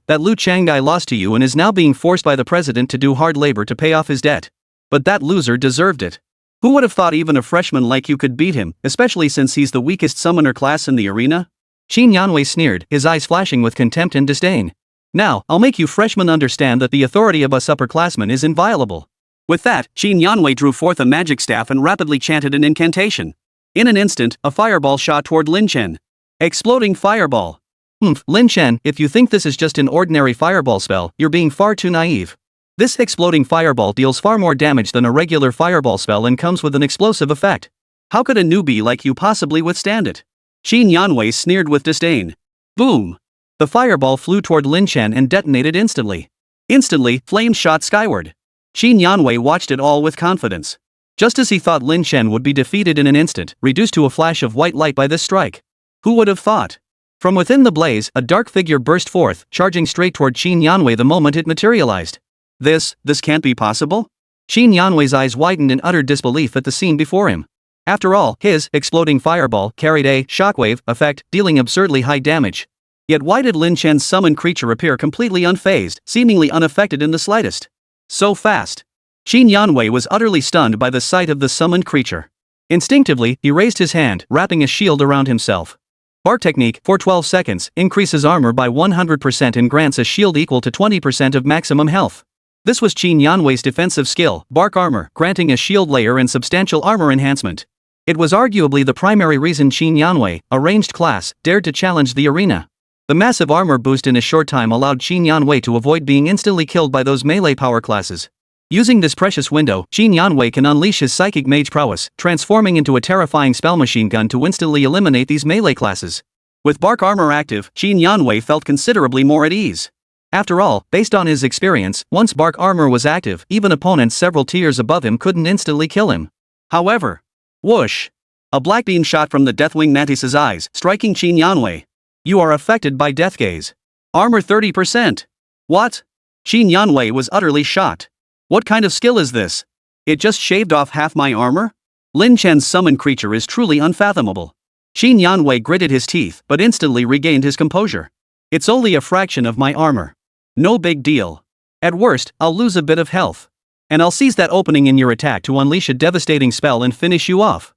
That Liu Chang guy lost to you and is now being forced by the president to do hard labor to pay off his debt. But that loser deserved it. Who would have thought even a freshman like you could beat him, especially since he's the weakest summoner class in the arena? Qin Yanwei sneered, his eyes flashing with contempt and disdain. Now, I'll make you freshmen understand that the authority of us upperclassmen is inviolable. With that, Qin Yanwei drew forth a magic staff and rapidly chanted an incantation. In an instant, a fireball shot toward Lin Chen. Exploding fireball. Lin Chen, if you think this is just an ordinary fireball spell, you're being far too naive. This exploding fireball deals far more damage than a regular fireball spell and comes with an explosive effect. How could a newbie like you possibly withstand it? Qin Yanwei sneered with disdain. Boom! The fireball flew toward Lin Chen and detonated instantly. Instantly, flames shot skyward. Qin Yanwei watched it all with confidence. Just as he thought Lin Chen would be defeated in an instant, reduced to a flash of white light by this strike. Who would have thought? From within the blaze, a dark figure burst forth, charging straight toward Qin Yanwei the moment it materialized. This can't be possible? Qin Yanwei's eyes widened in utter disbelief at the scene before him. After all, his exploding fireball carried a shockwave effect, dealing absurdly high damage. Yet why did Lin Chen's summoned creature appear completely unfazed, seemingly unaffected in the slightest? So fast. Qin Yanwei was utterly stunned by the sight of the summoned creature. Instinctively, he raised his hand, wrapping a shield around himself. Bark technique, for 12 seconds, increases armor by 100% and grants a shield equal to 20% of maximum health. This was Qin Yanwei's defensive skill, Bark Armor, granting a shield layer and substantial armor enhancement. It was arguably the primary reason Qin Yanwei, a ranged class, dared to challenge the arena. The massive armor boost in a short time allowed Qin Yanwei to avoid being instantly killed by those melee power classes. Using this precious window, Qin Yanwei can unleash his psychic mage prowess, transforming into a terrifying spell machine gun to instantly eliminate these melee classes. With Bark Armor active, Qin Yanwei felt considerably more at ease. After all, based on his experience, once Bark Armor was active, even opponents several tiers above him couldn't instantly kill him. However, whoosh! A black beam shot from the Deathwing Mantis's eyes, striking Qin Yanwei. You are affected by Death Gaze. Armor 30%. What? Qin Yanwei was utterly shocked. What kind of skill is this? It just shaved off half my armor? Lin Chen's summoned creature is truly unfathomable. Qin Yanwei gritted his teeth but instantly regained his composure. It's only a fraction of my armor. No big deal. At worst, I'll lose a bit of health. And I'll seize that opening in your attack to unleash a devastating spell and finish you off.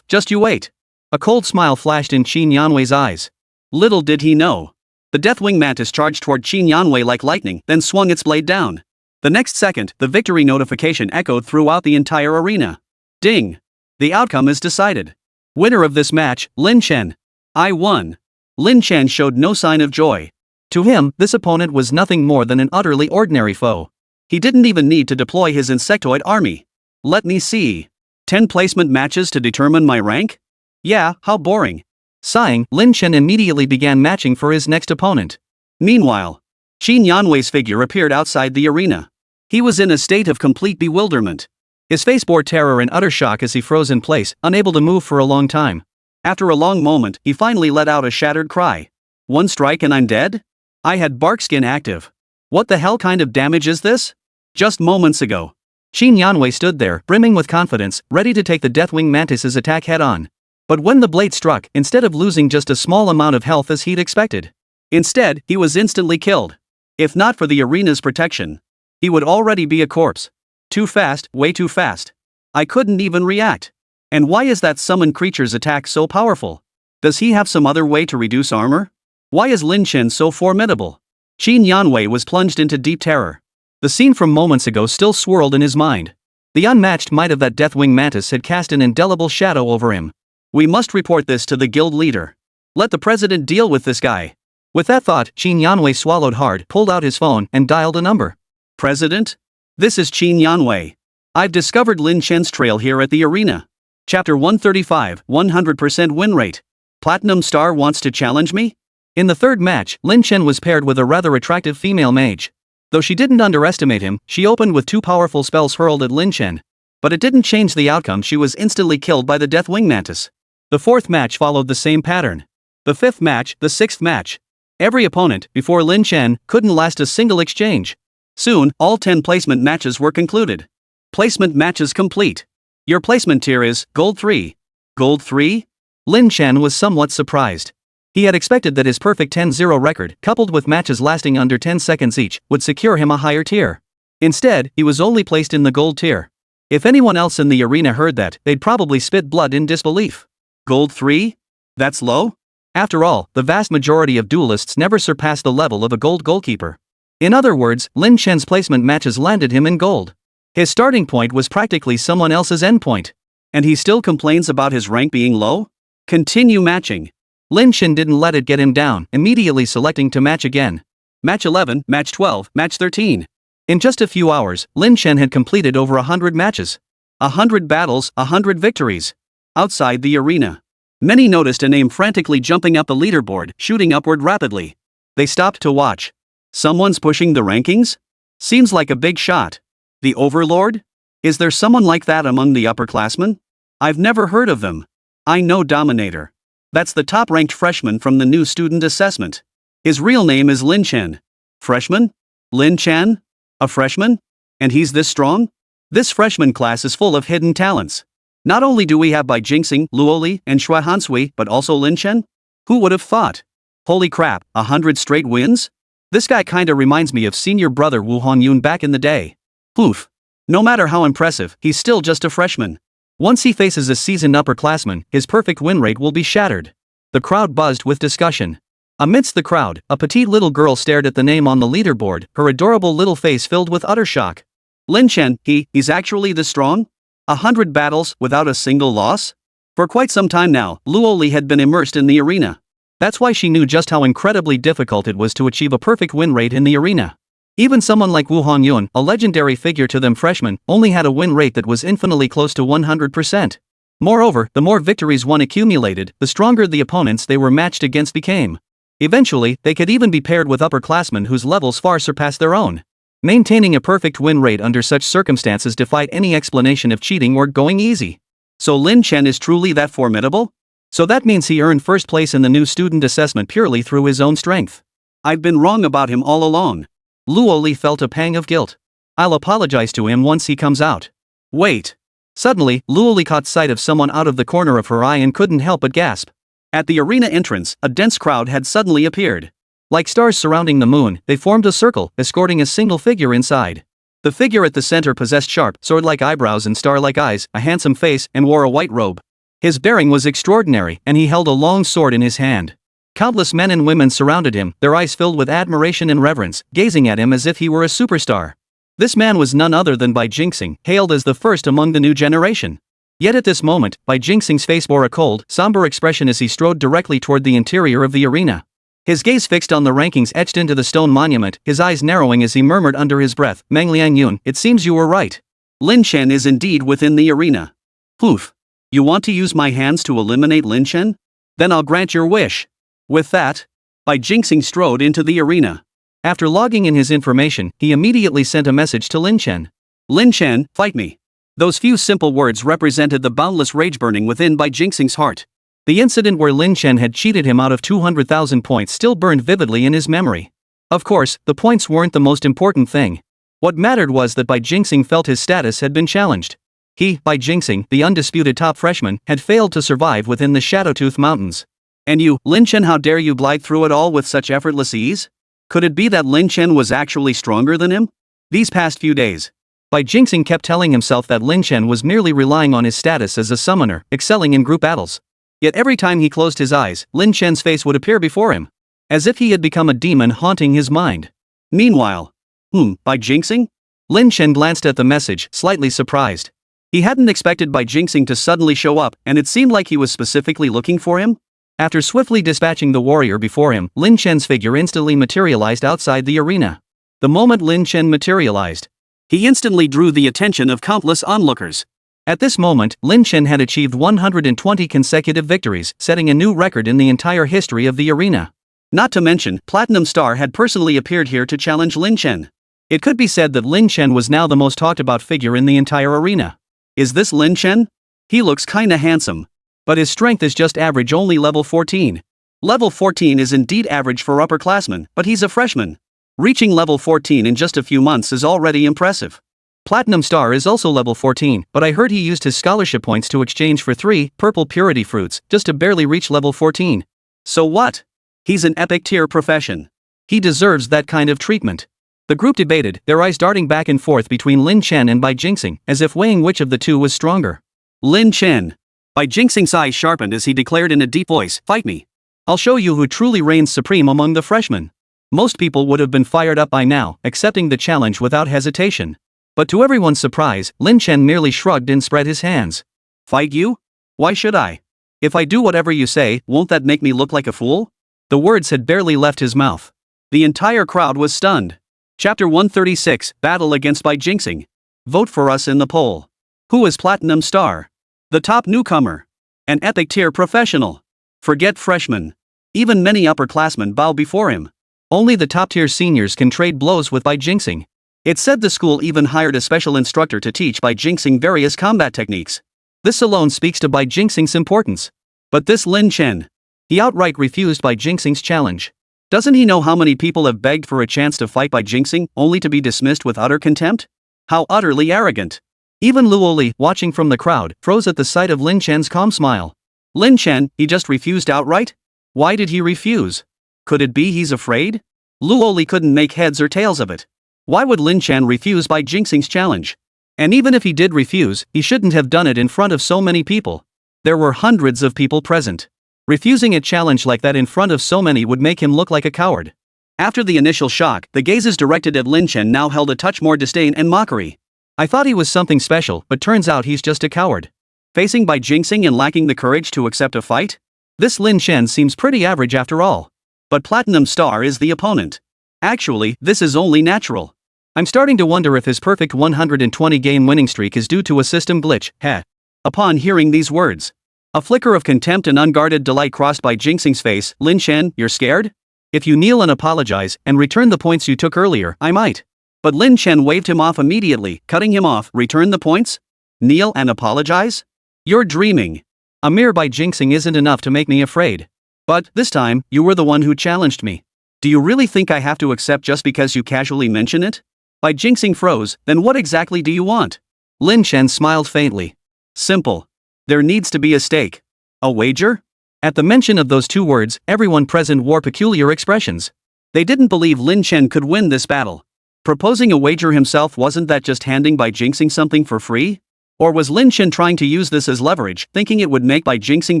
Just you wait. A cold smile flashed in Qin Yanwei's eyes. Little did he know. The Deathwing Mantis charged toward Qin Yanwei like lightning, then swung its blade down. The next second, the victory notification echoed throughout the entire arena. Ding! The outcome is decided. Winner of this match, Lin Chen. I won. Lin Chen showed no sign of joy. To him, this opponent was nothing more than an utterly ordinary foe. He didn't even need to deploy his insectoid army. Let me see. 10 placement matches to determine my rank? Yeah, how boring. Sighing, Lin Chen immediately began matching for his next opponent. Meanwhile, Qin Yanwei's figure appeared outside the arena. He was in a state of complete bewilderment. His face bore terror and utter shock as he froze in place, unable to move for a long time. After a long moment, he finally let out a shattered cry. One strike and I'm dead? I had bark skin active. What the hell kind of damage is this? Just moments ago. Qin Yanwei stood there, brimming with confidence, ready to take the Deathwing Mantis's attack head-on. But when the blade struck, instead of losing just a small amount of health as he'd expected, instead, he was instantly killed. If not for the arena's protection, he would already be a corpse. Too fast, way too fast. I couldn't even react. And why is that summoned creature's attack so powerful? Does he have some other way to reduce armor? Why is Lin Chen so formidable? Qin Yanwei was plunged into deep terror. The scene from moments ago still swirled in his mind. The unmatched might of that Deathwing Mantis had cast an indelible shadow over him. We must report this to the guild leader. Let the president deal with this guy. With that thought, Qin Yanwei swallowed hard, pulled out his phone, and dialed a number. President? This is Qin Yanwei. I've discovered Lin Chen's trail here at the arena. Chapter 135, 100% win rate. Platinum Star wants to challenge me? In the third match, Lin Chen was paired with a rather attractive female mage. Though she didn't underestimate him, she opened with 2 powerful spells hurled at Lin Chen. But it didn't change the outcome. She was instantly killed by the Deathwing Mantis. The fourth match followed the same pattern. The fifth match, the sixth match. Every opponent, before Lin Chen, couldn't last a single exchange. Soon, all 10 placement matches were concluded. Placement matches complete. Your placement tier is Gold 3. Gold 3? Lin Chen was somewhat surprised. He had expected that his perfect 10-0 record, coupled with matches lasting under 10 seconds each, would secure him a higher tier. Instead, he was only placed in the Gold tier. If anyone else in the arena heard that, they'd probably spit blood in disbelief. Gold 3? That's low? After all, the vast majority of duelists never surpass the level of a gold goalkeeper. In other words, Lin Chen's placement matches landed him in gold. His starting point was practically someone else's endpoint. And he still complains about his rank being low? Continue matching. Lin Chen didn't let it get him down, immediately selecting to match again. Match 11, match 12, match 13. In just a few hours, Lin Chen had completed over 100 matches. 100 battles, 100 victories. Outside the arena, many noticed a name frantically jumping up the leaderboard, shooting upward rapidly. They stopped to watch. Someone's pushing the rankings? Seems like a big shot. The Overlord? Is there someone like that among the upperclassmen? I've never heard of them. I know Dominator. That's the top-ranked freshman from the new student assessment. His real name is Lin Chen. Freshman? Lin Chen? A freshman? And he's this strong? This freshman class is full of hidden talents. Not only do we have Bai Jingxing, Luoli, and Shui Hansui, but also Lin Chen? Who would have thought? Holy crap, 100 straight wins? This guy kinda reminds me of senior brother Wu Hongyun back in the day. Oof. No matter how impressive, he's still just a freshman. Once he faces a seasoned upperclassman, his perfect win rate will be shattered. The crowd buzzed with discussion. Amidst the crowd, a petite little girl stared at the name on the leaderboard, her adorable little face filled with utter shock. Lin Chen, he's actually this strong? 100 battles without a single loss? For quite some time now, Luoli had been immersed in the arena. That's why she knew just how incredibly difficult it was to achieve a perfect win rate in the arena. Even someone like Wu Hongyun, a legendary figure to them freshmen, only had a win rate that was infinitely close to 100%. Moreover, the more victories one accumulated, the stronger the opponents they were matched against became. Eventually, they could even be paired with upperclassmen whose levels far surpassed their own. Maintaining a perfect win rate under such circumstances defied any explanation of cheating or going easy. So Lin Chen is truly that formidable? So that means he earned first place in the new student assessment purely through his own strength. I've been wrong about him all along. Luoli felt a pang of guilt. I'll apologize to him once he comes out. Wait. Suddenly, Luoli caught sight of someone out of the corner of her eye and couldn't help but gasp. At the arena entrance, a dense crowd had suddenly appeared. Like stars surrounding the moon, they formed a circle, escorting a single figure inside. The figure at the center possessed sharp, sword-like eyebrows and star-like eyes, a handsome face, and wore a white robe. His bearing was extraordinary, and he held a long sword in his hand. Countless men and women surrounded him, their eyes filled with admiration and reverence, gazing at him as if he were a superstar. This man was none other than Bai Jingxing, hailed as the first among the new generation. Yet at this moment, Bai Jingxing's face bore a cold, somber expression as he strode directly toward the interior of the arena. His gaze fixed on the rankings etched into the stone monument, his eyes narrowing as he murmured under his breath, "Mangliang Yun, it seems you were right. Lin Chen is indeed within the arena." Poof. You want to use my hands to eliminate Lin Chen? Then I'll grant your wish. With that, Bai Jingxing strode into the arena. After logging in his information, he immediately sent a message to Lin Chen. Lin Chen, fight me. Those few simple words represented the boundless rage burning within Bai Jingxing's heart. The incident where Lin Chen had cheated him out of 200,000 points still burned vividly in his memory. Of course, the points weren't the most important thing. What mattered was that Bai Jingxing felt his status had been challenged. He, Bai Jingxing, the undisputed top freshman, had failed to survive within the Shadowtooth Mountains. And you, Lin Chen, how dare you glide through it all with such effortless ease? Could it be that Lin Chen was actually stronger than him? These past few days, Bai Jingxing kept telling himself that Lin Chen was merely relying on his status as a summoner, excelling in group battles. Yet every time he closed his eyes, Lin Chen's face would appear before him, as if he had become a demon haunting his mind. Meanwhile, Bai Jingxing? Lin Chen glanced at the message, slightly surprised. He hadn't expected Bai Jingxing to suddenly show up, and it seemed like he was specifically looking for him. After swiftly dispatching the warrior before him, Lin Chen's figure instantly materialized outside the arena. The moment Lin Chen materialized, he instantly drew the attention of countless onlookers. At this moment, Lin Chen had achieved 120 consecutive victories, setting a new record in the entire history of the arena. Not to mention, Platinum Star had personally appeared here to challenge Lin Chen. It could be said that Lin Chen was now the most talked about figure in the entire arena. Is this Lin Chen? He looks kinda handsome. But his strength is just average, only level 14. Level 14 is indeed average for upperclassmen, but he's a freshman. Reaching level 14 in just a few months is already impressive. Platinum Star is also level 14, but I heard he used his scholarship points to exchange for 3 purple purity fruits, just to barely reach level 14. So what? He's an epic tier profession. He deserves that kind of treatment. The group debated, their eyes darting back and forth between Lin Chen and Bai Jingxing, as if weighing which of the two was stronger. Lin Chen. Bai Jingxing's eyes sharpened as he declared in a deep voice, "Fight me. I'll show you who truly reigns supreme among the freshmen." Most people would have been fired up by now, accepting the challenge without hesitation. But to everyone's surprise, Lin Chen merely shrugged and spread his hands. "Fight you? Why should I? If I do whatever you say, won't that make me look like a fool?" The words had barely left his mouth. The entire crowd was stunned. Chapter 136, Battle against Bai Jingxing. Vote for us in the poll. Who is Platinum Star? The top newcomer. An epic tier professional. Forget freshmen. Even many upperclassmen bow before him. Only the top-tier seniors can trade blows with by jinxing. It's said the school even hired a special instructor to teach by jinxing various combat techniques. This alone speaks to by jinxing's importance. But this Lin Chen, he outright refused by jinxing's challenge. Doesn't he know how many people have begged for a chance to fight by jinxing, only to be dismissed with utter contempt? How utterly arrogant. Even Luoli, watching from the crowd, froze at the sight of Lin Chen's calm smile. Lin Chen, he just refused outright? Why did he refuse? Could it be he's afraid? Luoli couldn't make heads or tails of it. Why would Lin Chen refuse by jinxing's challenge? And even if he did refuse, he shouldn't have done it in front of so many people. There were hundreds of people present. Refusing a challenge like that in front of so many would make him look like a coward. After the initial shock, the gazes directed at Lin Chen now held a touch more disdain and mockery. I thought he was something special, but turns out he's just a coward. Facing by jinxing and lacking the courage to accept a fight? This Lin Chen seems pretty average after all. But Platinum Star is the opponent. Actually, this is only natural. I'm starting to wonder if his perfect 120 game winning streak is due to a system glitch, heh. Upon hearing these words, a flicker of contempt and unguarded delight crossed by jinxing's face. Lin Chen, you're scared? If you kneel and apologize and return the points you took earlier, I might. But Lin Chen waved him off immediately, cutting him off. Return the points? Kneel and apologize? You're dreaming. A mere by jinxing isn't enough to make me afraid. But, this time, you were the one who challenged me. Do you really think I have to accept just because you casually mention it? By jinxing froze, then what exactly do you want? Lin Chen smiled faintly. Simple. There needs to be a stake. A wager? At the mention of those two words, everyone present wore peculiar expressions. They didn't believe Lin Chen could win this battle. Proposing a wager himself, wasn't that just handing by jinxing something for free? Or was Lin Chen trying to use this as leverage, thinking it would make by jinxing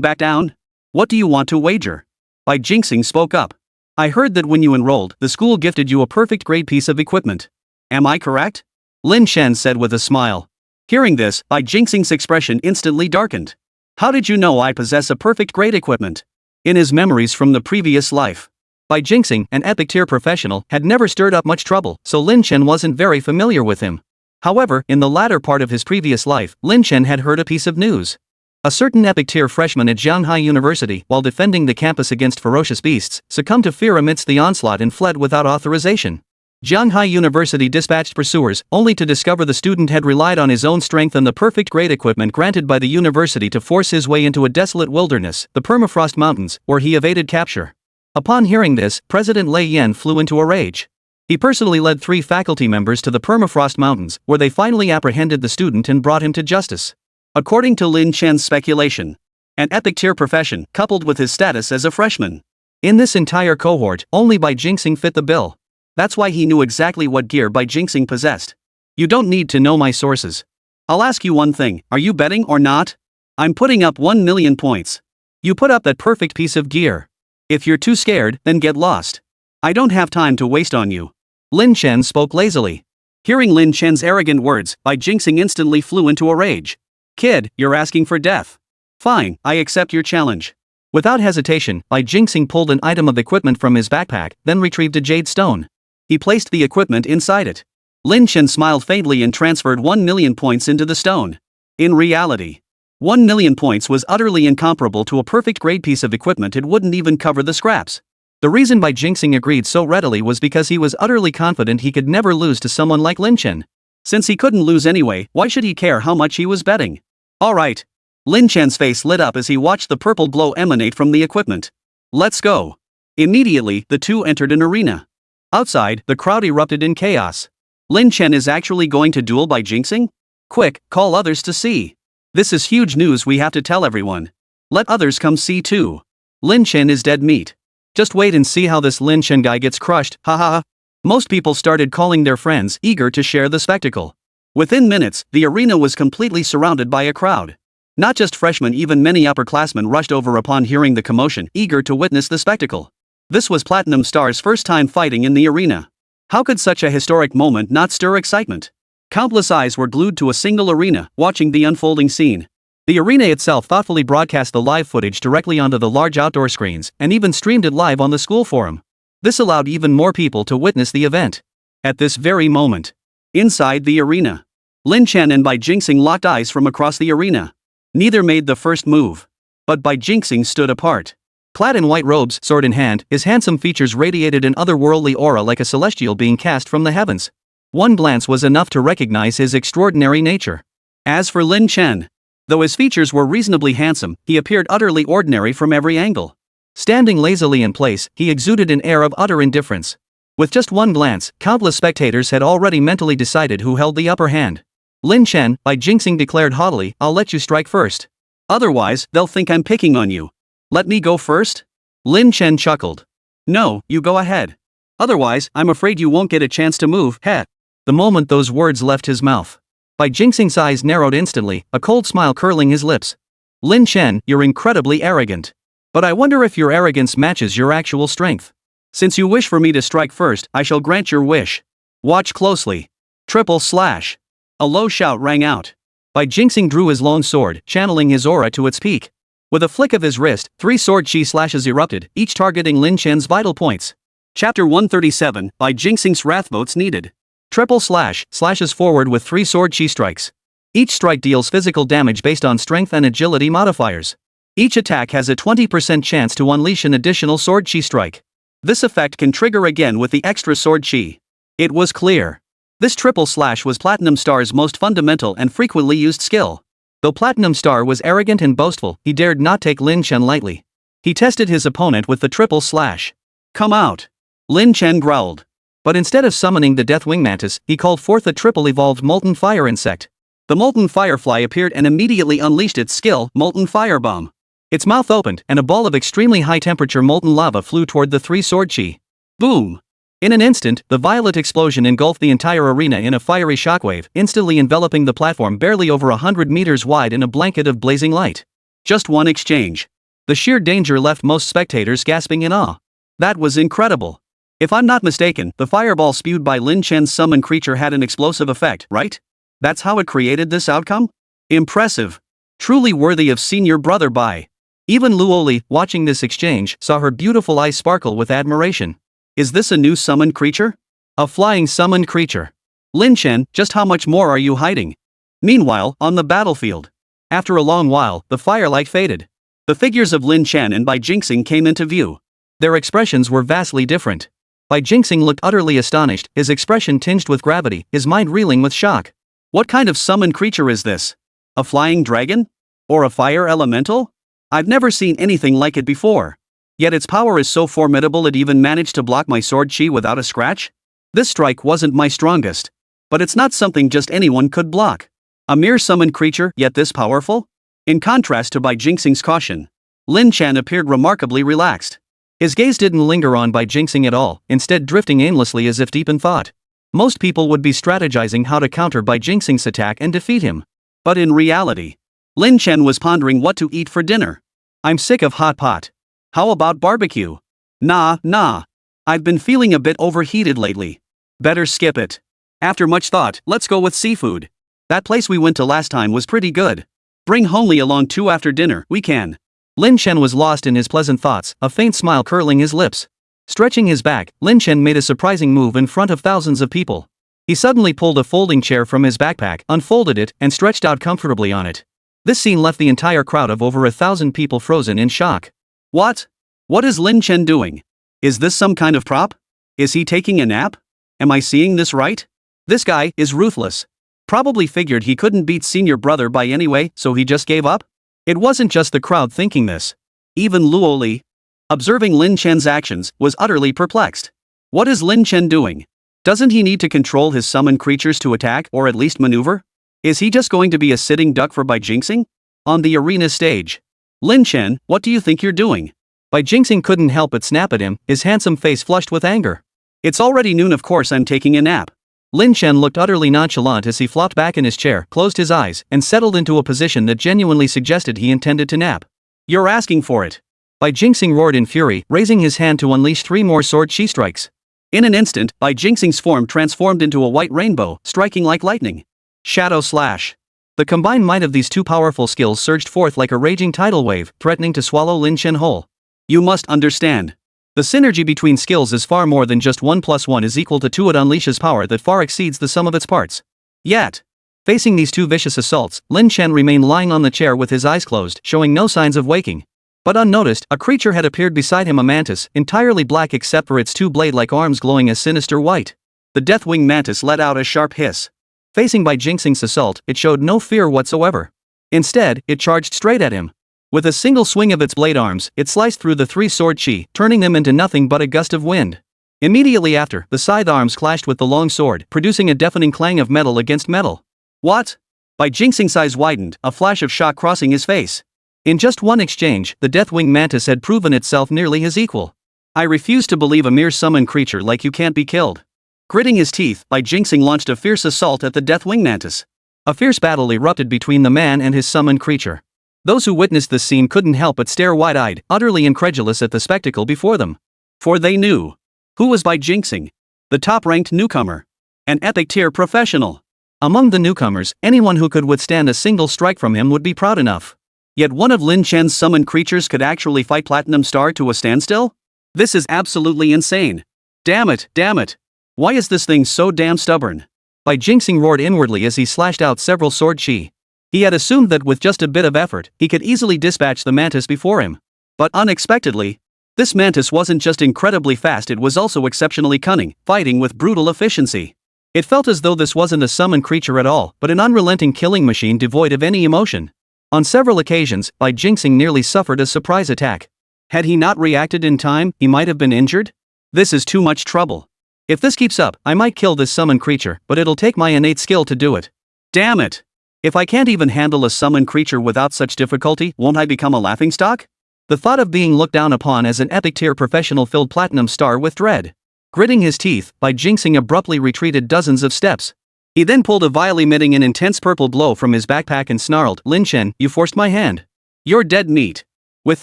back down? What do you want to wager? By jinxing spoke up. I heard that when you enrolled, the school gifted you a perfect grade piece of equipment. Am I correct? Lin Chen said with a smile. Hearing this, by jinxing's expression instantly darkened. How did you know I possess a perfect grade equipment? In his memories from the previous life, by jinxing, an epic tier professional had never stirred up much trouble, so Lin Chen wasn't very familiar with him. However, in the latter part of his previous life, Lin Chen had heard a piece of news. A certain epic tier freshman at Zhanghai University, while defending the campus against ferocious beasts, succumbed to fear amidst the onslaught and fled without authorization. Zhanghai University dispatched pursuers, only to discover the student had relied on his own strength and the perfect grade equipment granted by the university to force his way into a desolate wilderness, the Permafrost Mountains, where he evaded capture. Upon hearing this, President Lei Yan flew into a rage. He personally led 3 faculty members to the Permafrost Mountains, where they finally apprehended the student and brought him to justice. According to Lin Chen's speculation, an epic tier profession, coupled with his status as a freshman. In this entire cohort, only by jinxing fit the bill. That's why he knew exactly what gear by jinxing possessed. You don't need to know my sources. I'll ask you one thing, are you betting or not? I'm putting up 1 million points. You put up that perfect piece of gear. If you're too scared, then get lost. I don't have time to waste on you. Lin Chen spoke lazily. Hearing Lin Chen's arrogant words, by jinxing instantly flew into a rage. Kid, you're asking for death. Fine, I accept your challenge. Without hesitation, by jinxing pulled an item of equipment from his backpack, then retrieved a jade stone. He placed the equipment inside it. Lin Chen smiled faintly and transferred 1 million points into the stone. In reality, 1 million points was utterly incomparable to a perfect grade piece of equipment. It wouldn't even cover the scraps. The reason by jinxing agreed so readily was because he was utterly confident he could never lose to someone like Lin Chen. Since he couldn't lose anyway, why should he care how much he was betting? Alright. Lin Chen's face lit up as he watched the purple glow emanate from the equipment. Let's go. Immediately, the two entered an arena. Outside, the crowd erupted in chaos. Lin Chen is actually going to duel by jinxing? Quick, call others to see. This is huge news, we have to tell everyone. Let others come see too. Lin Chen is dead meat. Just wait and see how this Lin Chen guy gets crushed, haha. Most people started calling their friends, eager to share the spectacle. Within minutes, the arena was completely surrounded by a crowd. Not just freshmen, even many upperclassmen rushed over upon hearing the commotion, eager to witness the spectacle. This was Platinum Star's first time fighting in the arena. How could such a historic moment not stir excitement? Countless eyes were glued to a single arena, watching the unfolding scene. The arena itself thoughtfully broadcast the live footage directly onto the large outdoor screens, and even streamed it live on the school forum. This allowed even more people to witness the event. At this very moment, inside the arena, Lin Chen and by jinxing locked eyes from across the arena. Neither made the first move. But Bai Jingxing stood apart. Clad in white robes, sword in hand, his handsome features radiated an otherworldly aura like a celestial being cast from the heavens. One glance was enough to recognize his extraordinary nature. As for Lin Chen, though his features were reasonably handsome, he appeared utterly ordinary from every angle. Standing lazily in place, he exuded an air of utter indifference. With just one glance, countless spectators had already mentally decided who held the upper hand. Lin Chen, Bai Jingxing declared haughtily, "I'll let you strike first. Otherwise, they'll think I'm picking on you." "Let me go first?" Lin Chen chuckled. "No, you go ahead. Otherwise, I'm afraid you won't get a chance to move." Heh. The moment those words left his mouth, Bai Jingxing's eyes narrowed instantly, a cold smile curling his lips. "Lin Chen, you're incredibly arrogant. But I wonder if your arrogance matches your actual strength. Since you wish for me to strike first, I shall grant your wish. Watch closely." Triple slash. A low shout rang out. Bai Jingxing drew his long sword, channeling his aura to its peak. With a flick of his wrist, 3 sword chi slashes erupted, each targeting Lin Chen's vital points. Chapter 137, Bai Jingxing's wrath votes needed. Triple slash, slashes forward with 3 sword chi strikes. Each strike deals physical damage based on strength and agility modifiers. Each attack has a 20% chance to unleash an additional sword chi strike. This effect can trigger again with the extra sword chi. It was clear. This triple slash was Platinum Star's most fundamental and frequently used skill. Though Platinum Star was arrogant and boastful, he dared not take Lin Chen lightly. He tested his opponent with the triple slash. "Come out!" Lin Chen growled. But instead of summoning the Deathwing Mantis, he called forth a triple evolved Molten Fire insect. The Molten Firefly appeared and immediately unleashed its skill, Molten Firebomb. Its mouth opened, and a ball of extremely high-temperature molten lava flew toward the 3 sword chi. Boom! In an instant, the violet explosion engulfed the entire arena in a fiery shockwave, instantly enveloping the platform barely over 100 meters wide in a blanket of blazing light. Just one exchange. The sheer danger left most spectators gasping in awe. That was incredible. If I'm not mistaken, the fireball spewed by Lin Chen's summon creature had an explosive effect, right? That's how it created this outcome? Impressive. Truly worthy of senior brother Bai. Even Luoli, watching this exchange, saw her beautiful eyes sparkle with admiration. Is this a new summoned creature? A flying summoned creature. Lin Chen, just how much more are you hiding? Meanwhile, on the battlefield. After a long while, the firelight faded. The figures of Lin Chen and Bai Jingxing came into view. Their expressions were vastly different. Bai Jingxing looked utterly astonished, his expression tinged with gravity, his mind reeling with shock. What kind of summoned creature is this? A flying dragon? Or a fire elemental? I've never seen anything like it before. Yet its power is so formidable it even managed to block my sword chi without a scratch? This strike wasn't my strongest. But it's not something just anyone could block. A mere summoned creature, yet this powerful? In contrast to Bai Jingxing's caution, Lin Chen appeared remarkably relaxed. His gaze didn't linger on Bai Jingxing at all, instead drifting aimlessly as if deep in thought. Most people would be strategizing how to counter Bai Jingxing's attack and defeat him. But in reality, Lin Chen was pondering what to eat for dinner. I'm sick of hot pot. How about barbecue? Nah. I've been feeling a bit overheated lately. Better skip it. After much thought, let's go with seafood. That place we went to last time was pretty good. Bring Honli along too after dinner, we can. Lin Chen was lost in his pleasant thoughts, a faint smile curling his lips. Stretching his back, Lin Chen made a surprising move in front of thousands of people. He suddenly pulled a folding chair from his backpack, unfolded it, and stretched out comfortably on it. This scene left the entire crowd of over 1,000 people frozen in shock. What? What is Lin Chen doing? Is this some kind of prop? Is he taking a nap? Am I seeing this right? This guy is ruthless. Probably figured he couldn't beat senior brother Bai anyway, so he just gave up? It wasn't just the crowd thinking this. Even Luoli, observing Lin Chen's actions, was utterly perplexed. What is Lin Chen doing? Doesn't he need to control his summoned creatures to attack or at least maneuver? Is he just going to be a sitting duck for Bai Jingxing? On the arena stage. Lin Chen, what do you think you're doing? Bai Jingxing couldn't help but snap at him, his handsome face flushed with anger. It's already noon, of course I'm taking a nap. Lin Chen looked utterly nonchalant as he flopped back in his chair, closed his eyes, and settled into a position that genuinely suggested he intended to nap. You're asking for it. Bai Jingxing roared in fury, raising his hand to unleash 3 more sword chi strikes. In an instant, Bai Jingxing's form transformed into a white rainbow, striking like lightning. Shadow slash. The combined might of these 2 powerful skills surged forth like a raging tidal wave, threatening to swallow Lin Chen whole. You must understand. The synergy between skills is far more than just 1 + 1 is equal to 2. It unleashes power that far exceeds the sum of its parts. Yet, Facing these two vicious assaults, Lin Chen remained lying on the chair with his eyes closed, showing no signs of waking. But unnoticed, a creature had appeared beside him, a mantis, entirely black except for its two blade-like arms glowing a sinister white. The Deathwing Mantis let out a sharp hiss. Facing Bai Jingxing's assault, it showed no fear whatsoever. Instead, it charged straight at him. With a single swing of its blade arms, it sliced through the three sword chi, turning them into nothing but a gust of wind. Immediately after, the scythe arms clashed with the long sword, producing a deafening clang of metal against metal. What? Bai Jingxing's eyes widened, a flash of shock crossing his face. In just one exchange, the Deathwing Mantis had proven itself nearly his equal. I refuse to believe a mere summoned creature like you can't be killed. Gritting his teeth, Bai Jingxing launched a fierce assault at the Deathwing Mantis. A fierce battle erupted between the man and his summoned creature. Those who witnessed this scene couldn't help but stare wide-eyed, utterly incredulous at the spectacle before them. For they knew. Who was Bai Jingxing? The top-ranked newcomer. An epic-tier professional. Among the newcomers, anyone who could withstand a single strike from him would be proud enough. Yet one of Lin Chen's summoned creatures could actually fight Platinum Star to a standstill? This is absolutely insane. Damn it, damn it. Why is this thing so damn stubborn? Bai Jingxing roared inwardly as he slashed out several sword chi. He had assumed that with just a bit of effort, he could easily dispatch the mantis before him. But unexpectedly, this mantis wasn't just incredibly fast, it was also exceptionally cunning, fighting with brutal efficiency. It felt as though this wasn't a summoned creature at all, but an unrelenting killing machine devoid of any emotion. On several occasions, Bai Jingxing nearly suffered a surprise attack. Had he not reacted in time, he might have been injured. This is too much trouble. If this keeps up, I might kill this summoned creature, but it'll take my innate skill to do it. Damn it! If I can't even handle a summoned creature without such difficulty, won't I become a laughingstock? The thought of being looked down upon as an epic-tier professional filled Platinum Star with dread. Gritting his teeth, Bai Jingxing abruptly retreated dozens of steps. He then pulled a vial emitting an intense purple glow from his backpack and snarled, "Lin Chen, you forced my hand. You're dead meat." With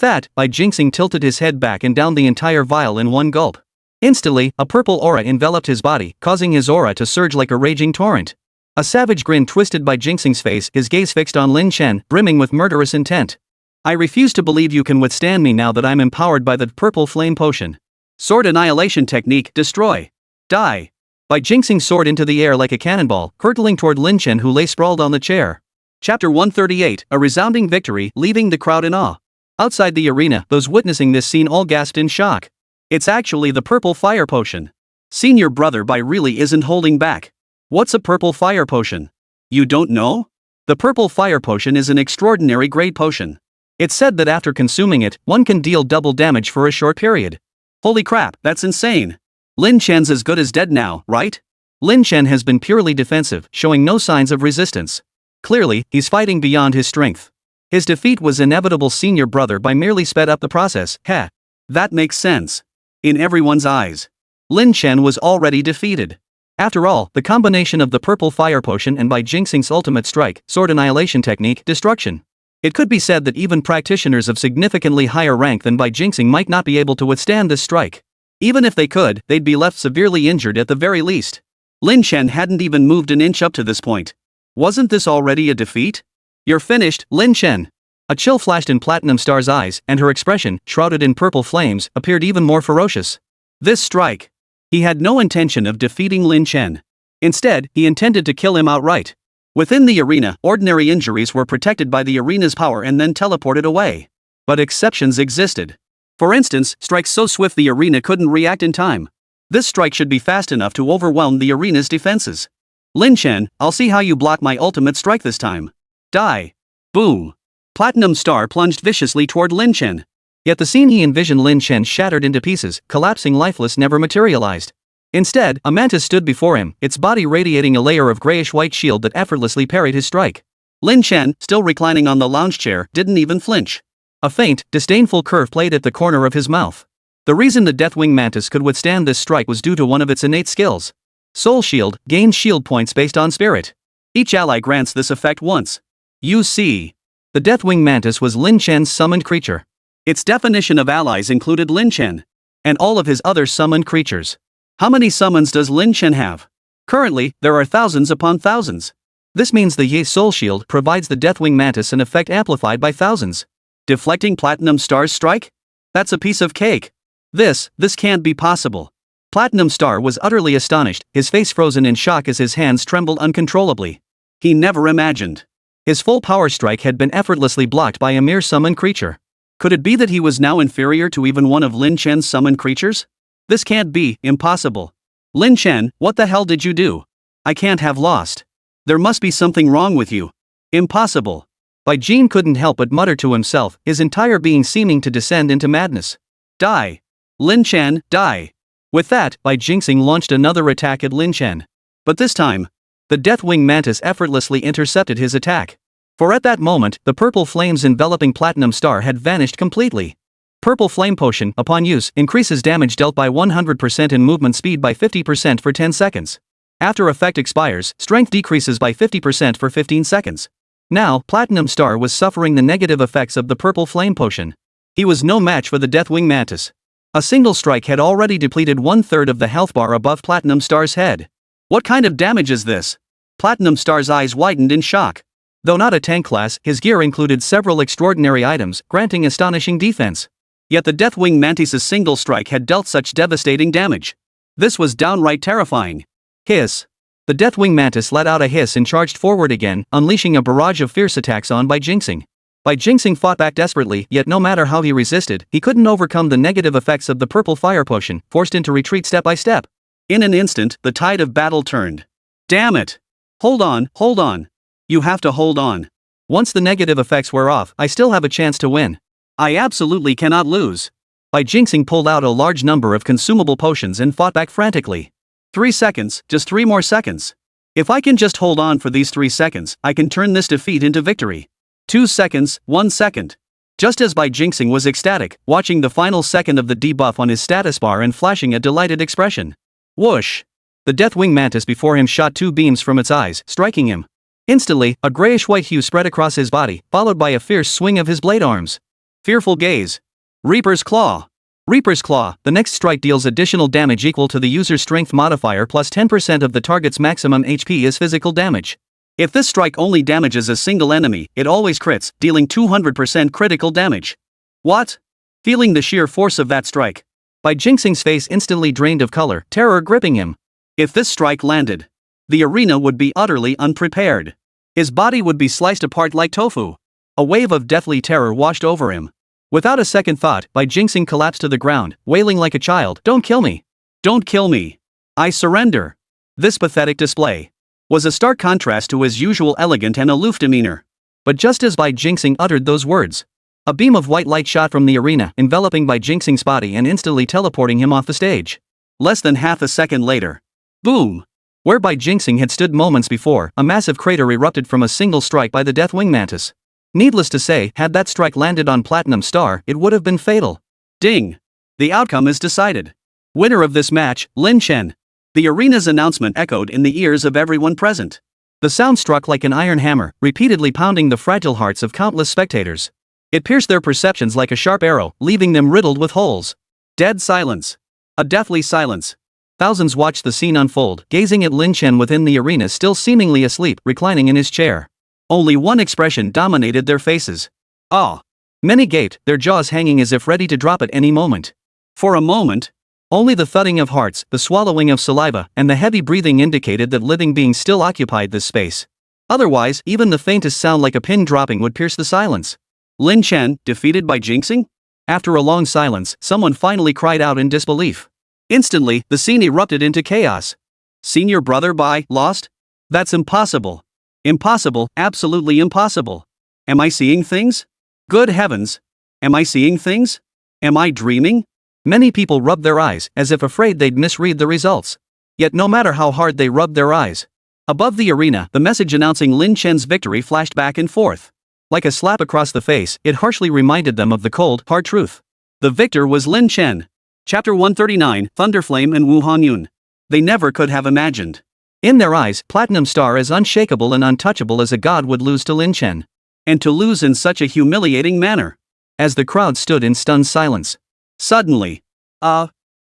that, Bai Jingxing tilted his head back and downed the entire vial in one gulp. Instantly, a purple aura enveloped his body, causing his aura to surge like a raging torrent. A savage grin twisted Bai Jingxing's face, his gaze fixed on Lin Chen, brimming with murderous intent. I refuse to believe you can withstand me now that I'm empowered by the purple flame potion. Sword annihilation technique, destroy. Die. Bai Jingxing soared into the air like a cannonball, hurtling toward Lin Chen who lay sprawled on the chair. Chapter 138, a resounding victory, leaving the crowd in awe. Outside the arena, those witnessing this scene all gasped in shock. It's actually the purple fire potion. Senior brother Bai really isn't holding back. What's a purple fire potion? You don't know? The purple fire potion is an extraordinary grade potion. It's said that after consuming it, one can deal double damage for a short period. Holy crap, that's insane. Lin Chen's as good as dead now, right? Lin Chen has been purely defensive, showing no signs of resistance. Clearly, he's fighting beyond his strength. His defeat was inevitable. Senior brother Bai merely sped up the process. Heh. That makes sense. In everyone's eyes, Lin Chen was already defeated. After all, the combination of the purple fire potion and Bai Jingxing's ultimate strike, sword annihilation technique, destruction. It could be said that even practitioners of significantly higher rank than Bai Jingxing might not be able to withstand this strike. Even if they could, they'd be left severely injured at the very least. Lin Chen hadn't even moved an inch up to this point. Wasn't this already a defeat? You're finished, Lin Chen. A chill flashed in Platinum Star's eyes, and her expression, shrouded in purple flames, appeared even more ferocious. This strike. He had no intention of defeating Lin Chen. Instead, he intended to kill him outright. Within the arena, ordinary injuries were protected by the arena's power and then teleported away. But exceptions existed. For instance, strikes so swift the arena couldn't react in time. This strike should be fast enough to overwhelm the arena's defenses. Lin Chen, I'll see how you block my ultimate strike this time. Die. Boom. Platinum Star plunged viciously toward Lin Chen. Yet the scene he envisioned, Lin Chen shattered into pieces, collapsing lifeless, never materialized. Instead, a mantis stood before him, its body radiating a layer of grayish-white shield that effortlessly parried his strike. Lin Chen, still reclining on the lounge chair, didn't even flinch. A faint, disdainful curve played at the corner of his mouth. The reason the Deathwing Mantis could withstand this strike was due to one of its innate skills. Soul Shield gains shield points based on spirit. Each ally grants this effect once. You see. The Deathwing Mantis was Lin Chen's summoned creature. Its definition of allies included Lin Chen. And all of his other summoned creatures. How many summons does Lin Chen have? Currently, there are thousands upon thousands. This means the Ye Soul Shield provides the Deathwing Mantis an effect amplified by thousands. Deflecting Platinum Star's strike? That's a piece of cake. This can't be possible. Platinum Star was utterly astonished, his face frozen in shock as his hands trembled uncontrollably. He never imagined. His full power strike had been effortlessly blocked by a mere summoned creature. Could it be that he was now inferior to even one of Lin Chen's summoned creatures? This can't be, impossible. Lin Chen, what the hell did you do? I can't have lost. There must be something wrong with you. Impossible. Bai Jing couldn't help but mutter to himself, his entire being seeming to descend into madness. Die. Lin Chen, die. With that, Bai Jingxing launched another attack at Lin Chen. But this time, the Deathwing Mantis effortlessly intercepted his attack. For at that moment, the purple flames enveloping Platinum Star had vanished completely. Purple Flame Potion, upon use, increases damage dealt by 100% and movement speed by 50% for 10 seconds. After effect expires, strength decreases by 50% for 15 seconds. Now, Platinum Star was suffering the negative effects of the Purple Flame Potion. He was no match for the Deathwing Mantis. A single strike had already depleted 1/3 of the health bar above Platinum Star's head. What kind of damage is this? Platinum Star's eyes widened in shock. Though not a tank class, his gear included several extraordinary items, granting astonishing defense. Yet the Deathwing Mantis's single strike had dealt such devastating damage. This was downright terrifying. Hiss. The Deathwing Mantis let out a hiss and charged forward again, unleashing a barrage of fierce attacks on Bai Jingxing. Bai Jingxing fought back desperately, yet no matter how he resisted, he couldn't overcome the negative effects of the purple fire potion, forced into retreat step by step. In an instant, the tide of battle turned. Damn it! Hold on. You have to hold on. Once the negative effects wear off, I still have a chance to win. I absolutely cannot lose. Bai Jingxing pulled out a large number of consumable potions and fought back frantically. 3 seconds, just 3 more seconds. If I can just hold on for these 3 seconds, I can turn this defeat into victory. 2 seconds, 1 second. Just as Bai Jingxing was ecstatic, watching the final second of the debuff on his status bar and flashing a delighted expression. Whoosh! The Deathwing Mantis before him shot 2 beams from its eyes, striking him. Instantly, a grayish-white hue spread across his body, followed by a fierce swing of his blade arms. Fearful gaze. Reaper's Claw. Reaper's Claw, the next strike deals additional damage equal to the user's strength modifier plus 10% of the target's maximum HP as physical damage. If this strike only damages a single enemy, it always crits, dealing 200% critical damage. What? Feeling the sheer force of that strike, Bai Jingxing's face instantly drained of color, terror gripping him. If this strike landed, the arena would be utterly unprepared. His body would be sliced apart like tofu. A wave of deathly terror washed over him. Without a second thought, Bai Jingxing collapsed to the ground, wailing like a child, "Don't kill me! Don't kill me! I surrender!" This pathetic display was a stark contrast to his usual elegant and aloof demeanor. But just as Bai Jingxing uttered those words, a beam of white light shot from the arena, enveloping Bai Jingxing's body and instantly teleporting him off the stage. Less than half a second later, boom! Where Bai Jingxing had stood moments before, a massive crater erupted from a single strike by the Deathwing Mantis. Needless to say, had that strike landed on Platinum Star, it would have been fatal. Ding! The outcome is decided. Winner of this match, Lin Chen. The arena's announcement echoed in the ears of everyone present. The sound struck like an iron hammer, repeatedly pounding the fragile hearts of countless spectators. It pierced their perceptions like a sharp arrow, leaving them riddled with holes. Dead silence. A deathly silence. Thousands watched the scene unfold, gazing at Lin Chen within the arena still seemingly asleep, reclining in his chair. Only one expression dominated their faces. Awe. Many gaped, their jaws hanging as if ready to drop at any moment. For a moment, only the thudding of hearts, the swallowing of saliva, and the heavy breathing indicated that living beings still occupied this space. Otherwise, even the faintest sound like a pin dropping would pierce the silence. Lin Chen, defeated by Jingxing? After a long silence, someone finally cried out in disbelief. Instantly, the scene erupted into chaos. Senior brother Bai, lost? That's impossible. Impossible, absolutely impossible. Am I seeing things? Good heavens. Am I seeing things? Am I dreaming? Many people rubbed their eyes, as if afraid they'd misread the results. Yet no matter how hard they rubbed their eyes, above the arena, the message announcing Lin Chen's victory flashed back and forth. Like a slap across the face, it harshly reminded them of the cold, hard truth. The victor was Lin Chen. Chapter 139, Thunderflame and Wu Hanyun. They never could have imagined. In their eyes, Platinum Star as unshakable and untouchable as a god would lose to Lin Chen. And to lose in such a humiliating manner. As the crowd stood in stunned silence. Suddenly, a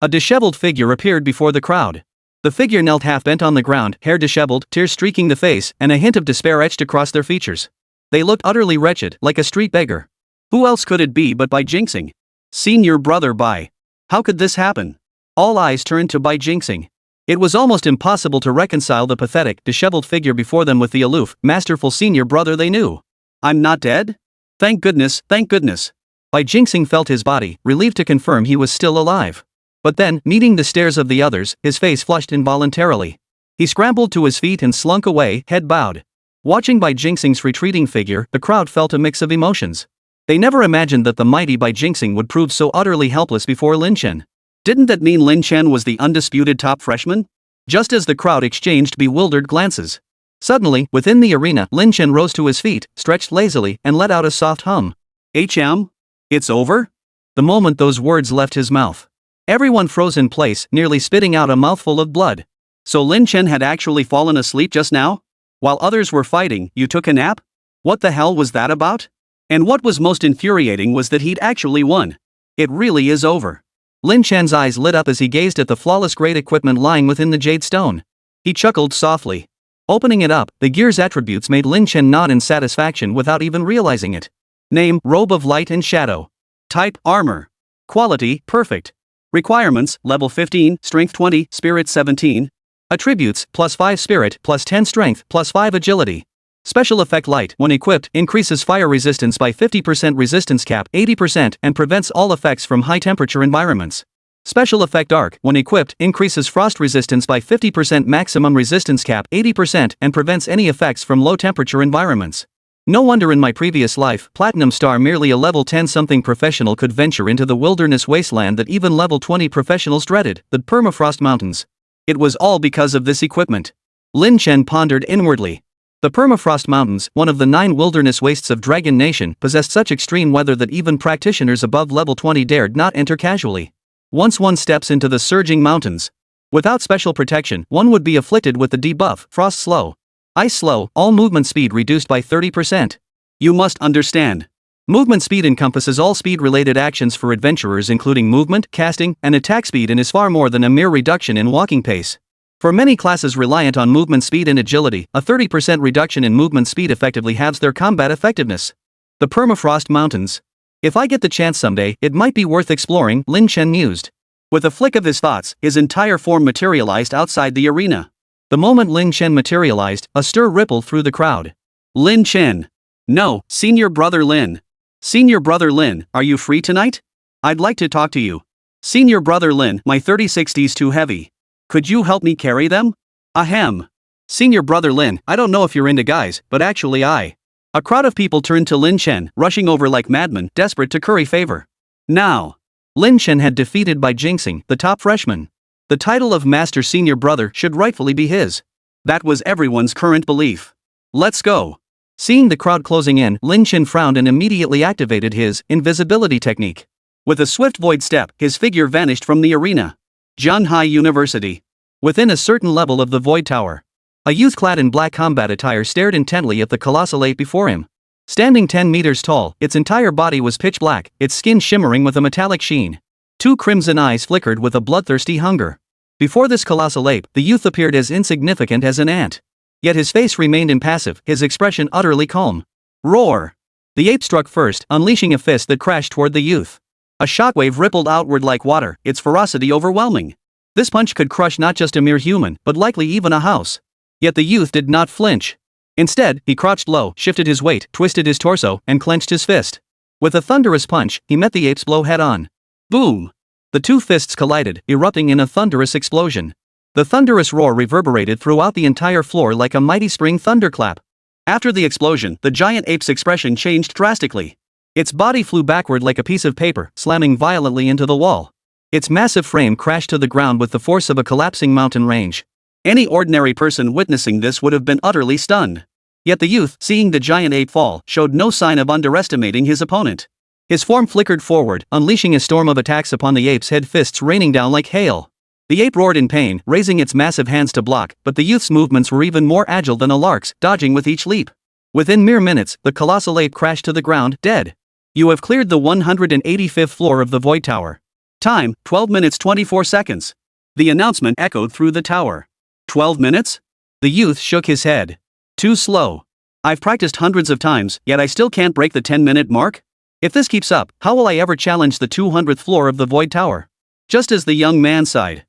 disheveled figure appeared before the crowd. The figure knelt half bent on the ground, hair disheveled, tears streaking the face, and a hint of despair etched across their features. They looked utterly wretched, like a street beggar. Who else could it be but Bai Jingxing? Senior brother Bai. How could this happen? All eyes turned to Bai Jingxing. It was almost impossible to reconcile the pathetic, disheveled figure before them with the aloof, masterful senior brother they knew. I'm not dead? Thank goodness, thank goodness. Bai Jingxing felt his body, relieved to confirm he was still alive. But then, meeting the stares of the others, his face flushed involuntarily. He scrambled to his feet and slunk away, head bowed. Watching Bai Jingxing's retreating figure, the crowd felt a mix of emotions. They never imagined that the mighty Bai Jingxing would prove so utterly helpless before Lin Chen. Didn't that mean Lin Chen was the undisputed top freshman? Just as the crowd exchanged bewildered glances. Suddenly, within the arena, Lin Chen rose to his feet, stretched lazily, and let out a soft hum. It's over? The moment those words left his mouth, everyone froze in place, nearly spitting out a mouthful of blood. So Lin Chen had actually fallen asleep just now? While others were fighting, you took a nap? What the hell was that about? And what was most infuriating was that he'd actually won. It really is over. Lin Chen's eyes lit up as he gazed at the flawless great equipment lying within the jade stone. He chuckled softly. Opening it up, the gear's attributes made Lin Chen nod in satisfaction without even realizing it. Name, Robe of Light and Shadow. Type, Armor. Quality, Perfect. Requirements, Level 15, Strength 20, Spirit 17. Attributes, +5 Spirit, +10 Strength, +5 Agility. Special effect Light, when equipped, increases fire resistance by 50%, resistance cap 80%, and prevents all effects from high-temperature environments. Special effect Dark, when equipped, increases frost resistance by 50%, maximum resistance cap 80%, and prevents any effects from low-temperature environments. No wonder in my previous life, Platinum Star, merely a level 10-something professional, could venture into the wilderness wasteland that even level 20 professionals dreaded, the permafrost mountains. It was all because of this equipment. Lin Chen pondered inwardly. The permafrost mountains, one of the 9 wilderness wastes of Dragon Nation, possessed such extreme weather that even practitioners above level 20 dared not enter casually. Once one steps into the surging mountains, without special protection, one would be afflicted with the debuff, Frost Slow. Ice Slow, all movement speed reduced by 30%. You must understand. Movement speed encompasses all speed-related actions for adventurers, including movement, casting, and attack speed, and is far more than a mere reduction in walking pace. For many classes reliant on movement speed and agility, a 30% reduction in movement speed effectively halves their combat effectiveness. The permafrost mountains. If I get the chance someday, it might be worth exploring, Lin Chen mused. With a flick of his thoughts, his entire form materialized outside the arena. The moment Lin Chen materialized, a stir rippled through the crowd. Lin Chen. No, Senior Brother Lin. Senior Brother Lin, are you free tonight? I'd like to talk to you. Senior Brother Lin, my 3060's too heavy. Could you help me carry them? Ahem. Senior Brother Lin, I don't know if you're into guys, but actually I. A crowd of people turned to Lin Chen, rushing over like madmen, desperate to curry favor. Now. Lin Chen had defeated Bai Jingxing, the top freshman. The title of Master Senior Brother should rightfully be his. That was everyone's current belief. Let's go. Seeing the crowd closing in, Lin Chen frowned and immediately activated his invisibility technique. With a swift void step, his figure vanished from the arena. Zhanghai University. Within a certain level of the Void Tower, a youth clad in black combat attire stared intently at the colossal ape before him. Standing 10 meters tall, its entire body was pitch black, its skin shimmering with a metallic sheen. 2 crimson eyes flickered with a bloodthirsty hunger. Before this colossal ape, the youth appeared as insignificant as an ant. Yet his face remained impassive, his expression utterly calm. Roar! The ape struck first, unleashing a fist that crashed toward the youth. A shockwave rippled outward like water, its ferocity overwhelming. This punch could crush not just a mere human, but likely even a house. Yet the youth did not flinch. Instead, he crouched low, shifted his weight, twisted his torso, and clenched his fist. With a thunderous punch, he met the ape's blow head-on. Boom! The 2 fists collided, erupting in a thunderous explosion. The thunderous roar reverberated throughout the entire floor like a mighty spring thunderclap. After the explosion, the giant ape's expression changed drastically. Its body flew backward like a piece of paper, slamming violently into the wall. Its massive frame crashed to the ground with the force of a collapsing mountain range. Any ordinary person witnessing this would have been utterly stunned. Yet the youth, seeing the giant ape fall, showed no sign of underestimating his opponent. His form flickered forward, unleashing a storm of attacks upon the ape's head, fists raining down like hail. The ape roared in pain, raising its massive hands to block, but the youth's movements were even more agile than a lark's, dodging with each leap. Within mere minutes, the colossal ape crashed to the ground, dead. You have cleared the 185th floor of the Void Tower. Time, 12 minutes 24 seconds. The announcement echoed through the tower. 12 minutes? The youth shook his head. Too slow. I've practiced hundreds of times, yet I still can't break the 10-minute mark? If this keeps up, how will I ever challenge the 200th floor of the Void Tower? Just as the young man sighed.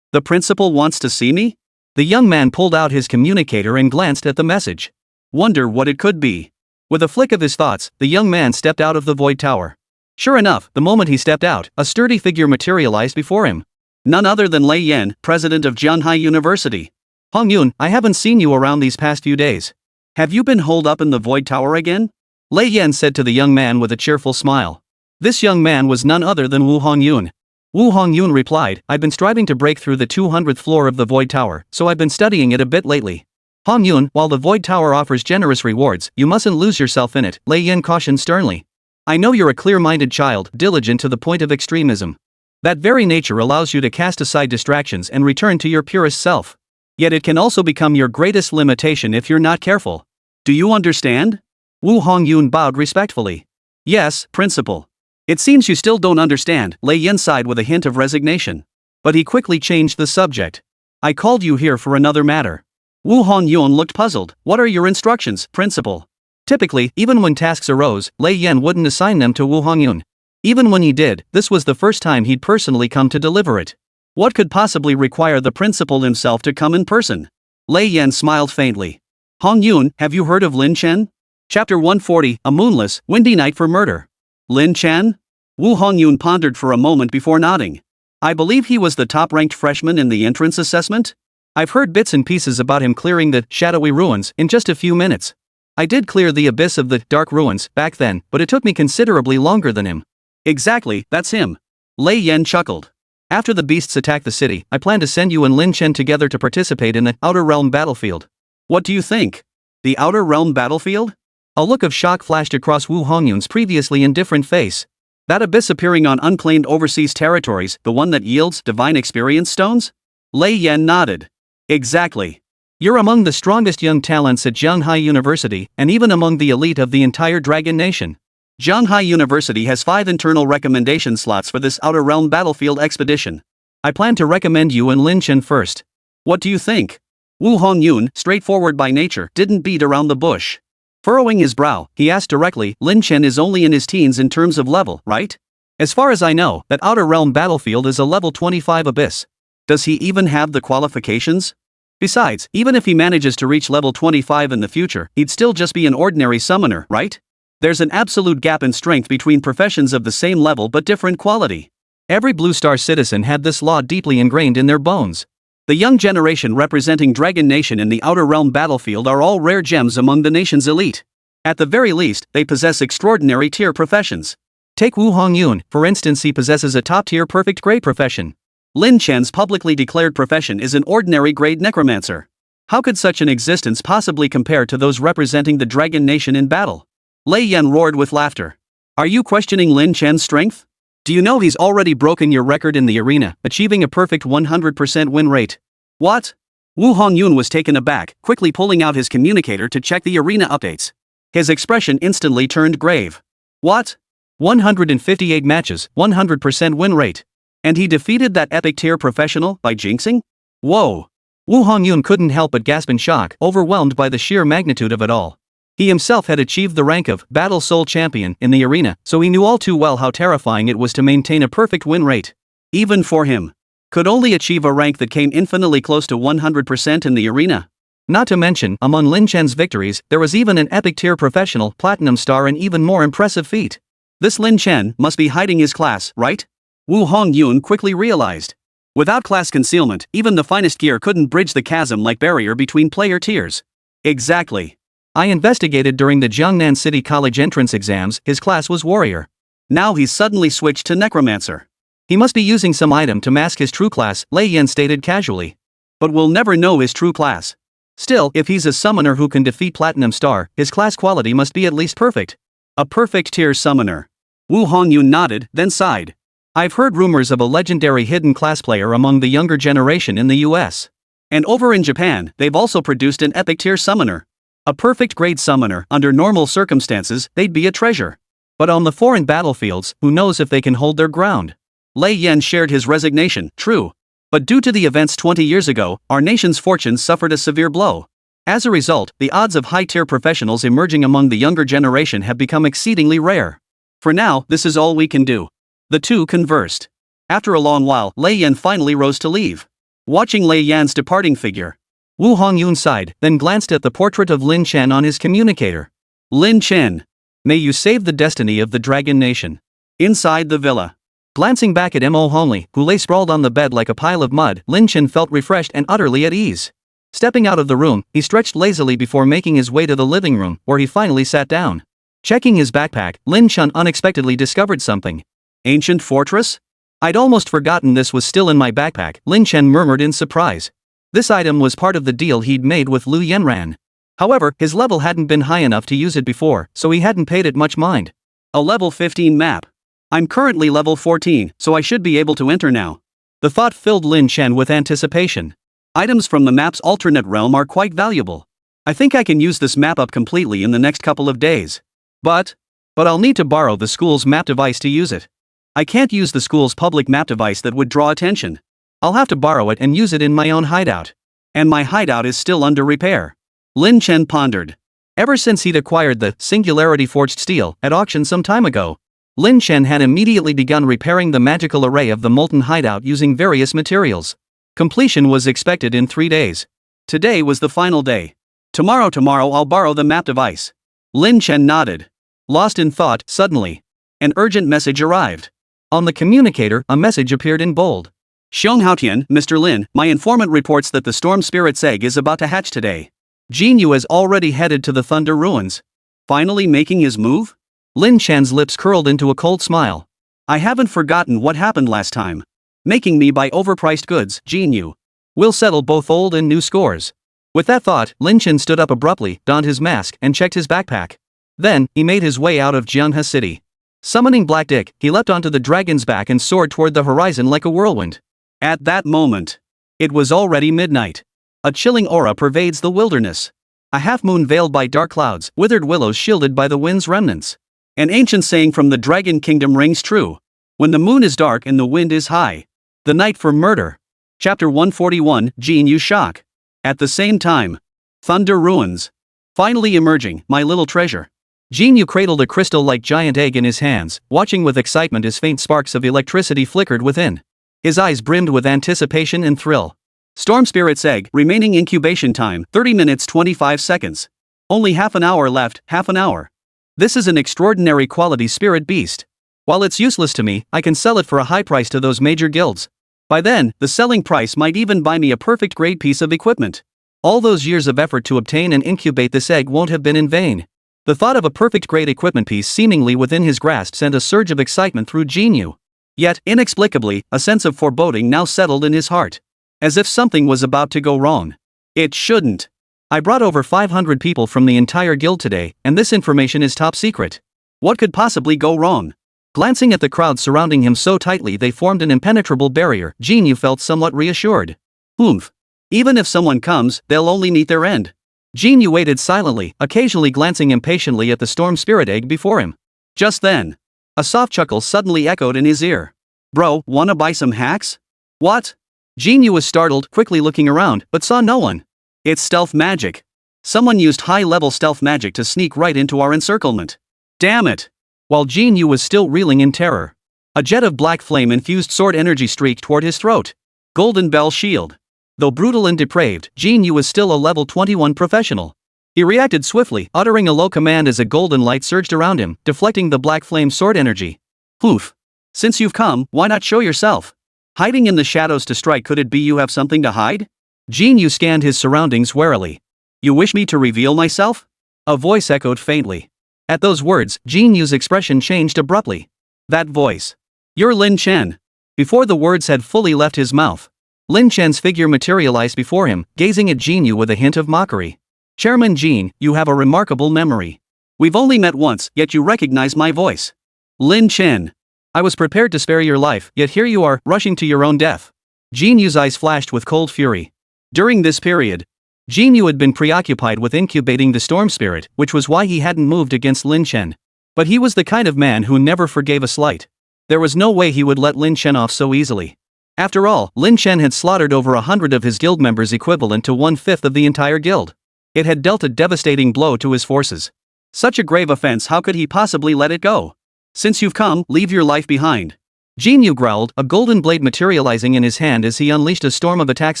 The principal wants to see me? The young man pulled out his communicator and glanced at the message. Wonder what it could be. With a flick of his thoughts, the young man stepped out of the void tower. Sure enough, the moment he stepped out, a sturdy figure materialized before him. None other than Lei Yan, president of Jianhai University. Huang Yun, I haven't seen you around these past few days. Have you been holed up in the void tower again? Lei Yan said to the young man with a cheerful smile. This young man was none other than Wu Hongyun. Wu Hongyun replied, I've been striving to break through the 200th floor of the void tower, so I've been studying it a bit lately. Hongyun, while the void tower offers generous rewards, you mustn't lose yourself in it, Lei Yan cautioned sternly. I know you're a clear-minded child, diligent to the point of extremism. That very nature allows you to cast aside distractions and return to your purest self. Yet it can also become your greatest limitation if you're not careful. Do you understand? Wu Hongyun bowed respectfully. Yes, principal. It seems you still don't understand, Lei Yan sighed with a hint of resignation. But he quickly changed the subject. I called you here for another matter. Wu Hongyun looked puzzled. What are your instructions, principal? Typically, even when tasks arose, Lei Yan wouldn't assign them to Wu Hongyun. Even when he did, this was the first time he'd personally come to deliver it. What could possibly require the principal himself to come in person? Lei Yan smiled faintly. Hongyun, have you heard of Lin Chen? Chapter 140, A Moonless, Windy Night for Murder. Lin Chen? Wu Hongyun pondered for a moment before nodding. I believe he was the top-ranked freshman in the entrance assessment? I've heard bits and pieces about him clearing the shadowy ruins in just a few minutes. I did clear the abyss of the dark ruins back then, but it took me considerably longer than him. Exactly, that's him. Lei Yan chuckled. After the beasts attack the city, I plan to send you and Lin Chen together to participate in the Outer Realm battlefield. What do you think? The Outer Realm battlefield? A look of shock flashed across Wu Hongyun's previously indifferent face. That abyss appearing on unclaimed overseas territories, the one that yields divine experience stones? Lei Yan nodded. Exactly. You're among the strongest young talents at Jianhai University, and even among the elite of the entire Dragon Nation. Jianhai University has 5 internal recommendation slots for this Outer Realm battlefield expedition. I plan to recommend you and Lin Chen first. What do you think? Wu Hongyun, straightforward by nature, didn't beat around the bush. Furrowing his brow, he asked directly, Lin Chen is only in his teens in terms of level, right? As far as I know, that Outer Realm battlefield is a level 25 abyss. Does he even have the qualifications? Besides, even if he manages to reach level 25 in the future, he'd still just be an ordinary summoner, right? There's an absolute gap in strength between professions of the same level but different quality. Every Blue Star citizen had this law deeply ingrained in their bones. The young generation representing Dragon Nation in the Outer Realm battlefield are all rare gems among the nation's elite. At the very least, they possess extraordinary tier professions. Take Wu Hongyun, for instance. He possesses a top-tier perfect grade profession. Lin Chen's publicly declared profession is an ordinary grade necromancer. How could such an existence possibly compare to those representing the Dragon Nation in battle? Lei Yan roared with laughter. Are you questioning Lin Chen's strength? Do you know he's already broken your record in the arena, achieving a perfect 100% win rate? What? Wu Hongyun was taken aback, quickly pulling out his communicator to check the arena updates. His expression instantly turned grave. What? 158 matches, 100% win rate. And he defeated that epic tier professional by jinxing? Whoa! Wu Hongyun couldn't help but gasp in shock, overwhelmed by the sheer magnitude of it all. He himself had achieved the rank of Battle Soul Champion in the arena, so he knew all too well how terrifying it was to maintain a perfect win rate. Even for him. Could only achieve a rank that came infinitely close to 100% in the arena. Not to mention, among Lin Chen's victories, there was even an epic tier professional Platinum Star, an even more impressive feat. This Lin Chen must be hiding his class, right? Wu Hongyun quickly realized. Without class concealment, even the finest gear couldn't bridge the chasm-like barrier between player tiers. Exactly. I investigated during the Jiangnan City College entrance exams. His class was warrior. Now he's suddenly switched to necromancer. He must be using some item to mask his true class, Lei Yan stated casually. But we'll never know his true class. Still, if he's a summoner who can defeat Platinum Star, his class quality must be at least perfect. A perfect tier summoner. Wu Hongyun nodded, then sighed. I've heard rumors of a legendary hidden class player among the younger generation in the US. And over in Japan, they've also produced an epic tier summoner. A perfect grade summoner. Under normal circumstances, they'd be a treasure. But on the foreign battlefields, who knows if they can hold their ground? Lei Yan shared his resignation. True. But due to the events 20 years ago, our nation's fortunes suffered a severe blow. As a result, the odds of high-tier professionals emerging among the younger generation have become exceedingly rare. For now, this is all we can do. The two conversed. After a long while, Lei Yan finally rose to leave. watching Lei Yan's departing figure. Wu Hongyun sighed, then glanced at the portrait of Lin Chen on his communicator. Lin Chen. May you save the destiny of the Dragon Nation. Inside the villa. Glancing back at Mo Hongley, who lay sprawled on the bed like a pile of mud, Lin Chen felt refreshed and utterly at ease. Stepping out of the room, he stretched lazily before making his way to the living room, where he finally sat down. Checking his backpack, Lin Chen unexpectedly discovered something. Ancient fortress? I'd almost forgotten this was still in my backpack, Lin Chen murmured in surprise. This item was part of the deal he'd made with Liu Yanran. However, his level hadn't been high enough to use it before, so he hadn't paid it much mind. A level 15 map. I'm currently level 14, so I should be able to enter now. The thought filled Lin Chen with anticipation. Items from the map's alternate realm are quite valuable. I think I can use this map up completely in the next couple of days. But I'll need to borrow the school's map device to use it. I can't use the school's public map device, that would draw attention. I'll have to borrow it and use it in my own hideout. And my hideout is still under repair. Lin Chen pondered. Ever since he'd acquired the Singularity Forged Steel at auction some time ago, Lin Chen had immediately begun repairing the magical array of the molten hideout using various materials. Completion was expected in 3 days. Today was the final day. Tomorrow I'll borrow the map device. Lin Chen nodded. Lost in thought, suddenly, an urgent message arrived. On the communicator, a message appeared in bold. Xiong Haotian, Mr. Lin, my informant reports that the Storm Spirit's egg is about to hatch today. Jin Yu has already headed to the Thunder Ruins. Finally making his move? Lin Chen's lips curled into a cold smile. I haven't forgotten what happened last time. Making me buy overpriced goods, Jin Yu. We'll settle both old and new scores. With that thought, Lin Chen stood up abruptly, donned his mask, and checked his backpack. Then, he made his way out of Jianghe City. Summoning Black Dick, he leapt onto the dragon's back and soared toward the horizon like a whirlwind. At that moment, it was already midnight. A chilling aura pervades the wilderness. A half-moon veiled by dark clouds, withered willows shielded by the wind's remnants. An ancient saying from the Dragon Kingdom rings true. When the moon is dark and the wind is high. The night for murder. Chapter 141, Jin Yu shock. At the same time. Thunder Ruins. Finally emerging, my little treasure. Jin Yu cradled a crystal-like giant egg in his hands, watching with excitement as faint sparks of electricity flickered within. His eyes brimmed with anticipation and thrill. Storm Spirit's egg, remaining incubation time, 30 minutes 25 seconds. Only half an hour left, half an hour. This is an extraordinary quality spirit beast. While it's useless to me, I can sell it for a high price to those major guilds. By then, the selling price might even buy me a perfect grade piece of equipment. All those years of effort to obtain and incubate this egg won't have been in vain. The thought of a perfect grade equipment piece seemingly within his grasp sent a surge of excitement through Jin Yu. Yet, inexplicably, a sense of foreboding now settled in his heart. As if something was about to go wrong. It shouldn't. I brought over 500 people from the entire guild today, and this information is top secret. What could possibly go wrong? Glancing at the crowd surrounding him so tightly they formed an impenetrable barrier, Jin Yu felt somewhat reassured. Oomph. Even if someone comes, they'll only meet their end. Jin Yu waited silently, occasionally glancing impatiently at the storm spirit egg before him. Just then, a soft chuckle suddenly echoed in his ear. Bro, wanna buy some hacks? What? Jin Yu was startled, quickly looking around, but saw no one. It's stealth magic. Someone used high-level stealth magic to sneak right into our encirclement. Damn it! While Jin Yu was still reeling in terror, a jet of black flame-infused sword energy streaked toward his throat. Golden Bell Shield. Though brutal and depraved, Jin Yu was still a level 21 professional. He reacted swiftly, uttering a low command as a golden light surged around him, deflecting the black flame sword energy. Oof. Since you've come, why not show yourself? Hiding in the shadows to strike, could it be you have something to hide? Jin Yu scanned his surroundings warily. You wish me to reveal myself? A voice echoed faintly. At those words, Jin Yu's expression changed abruptly. That voice. You're Lin Chen. Before the words had fully left his mouth, Lin Chen's figure materialized before him, gazing at Jin Yu with a hint of mockery. Chairman Jin, you have a remarkable memory. We've only met once, yet you recognize my voice. Lin Chen. I was prepared to spare your life, yet here you are, rushing to your own death. Jin Yu's eyes flashed with cold fury. During this period, Jin Yu had been preoccupied with incubating the storm spirit, which was why he hadn't moved against Lin Chen. But he was the kind of man who never forgave a slight. There was no way he would let Lin Chen off so easily. After all, Lin Chen had slaughtered over 100 of his guild members, equivalent to 1/5 of the entire guild. It had dealt a devastating blow to his forces. Such a grave offense, how could he possibly let it go? Since you've come, leave your life behind. Jin Yu growled, a golden blade materializing in his hand as he unleashed a storm of attacks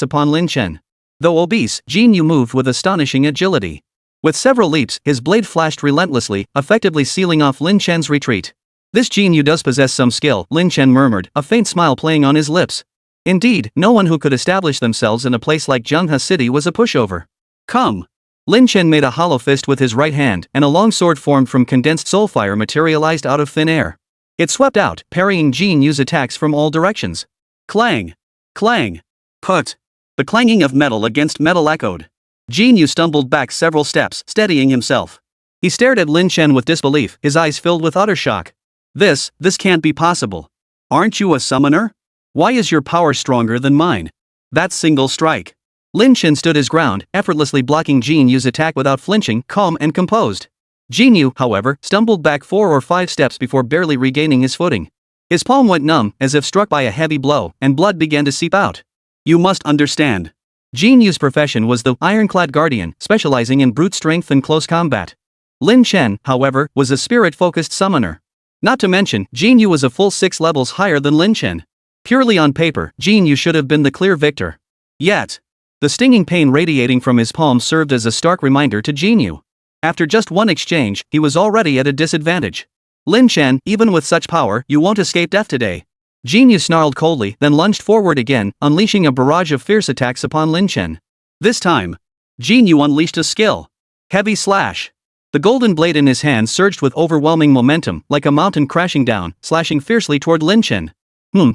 upon Lin Chen. Though obese, Jin Yu moved with astonishing agility. With several leaps, his blade flashed relentlessly, effectively sealing off Lin Chen's retreat. This Jin Yu does possess some skill, Lin Chen murmured, a faint smile playing on his lips. Indeed, no one who could establish themselves in a place like Zhenghe City was a pushover. Come! Lin Chen made a hollow fist with his right hand, and a long sword formed from condensed soulfire materialized out of thin air. It swept out, parrying Jin Yu's attacks from all directions. Clang! Clang! Put! The clanging of metal against metal echoed. Jin Yu stumbled back several steps, steadying himself. He stared at Lin Chen with disbelief, his eyes filled with utter shock. This can't be possible. Aren't you a summoner? Why is your power stronger than mine? That single strike. Lin Chen stood his ground, effortlessly blocking Jin Yu's attack without flinching, calm and composed. Jin Yu, however, stumbled back 4 or 5 steps before barely regaining his footing. His palm went numb, as if struck by a heavy blow, and blood began to seep out. You must understand. Jin Yu's profession was the Ironclad Guardian, specializing in brute strength and close combat. Lin Chen, however, was a spirit-focused summoner. Not to mention, Jin Yu was a full 6 levels higher than Lin Chen. Purely on paper, Jin Yu should have been the clear victor. Yet, the stinging pain radiating from his palm served as a stark reminder to Jin Yu. After just one exchange, he was already at a disadvantage. Lin Chen, even with such power, you won't escape death today. Jin Yu snarled coldly, then lunged forward again, unleashing a barrage of fierce attacks upon Lin Chen. This time, Jin Yu unleashed a skill. Heavy slash. The golden blade in his hand surged with overwhelming momentum, like a mountain crashing down, slashing fiercely toward Lin Chen.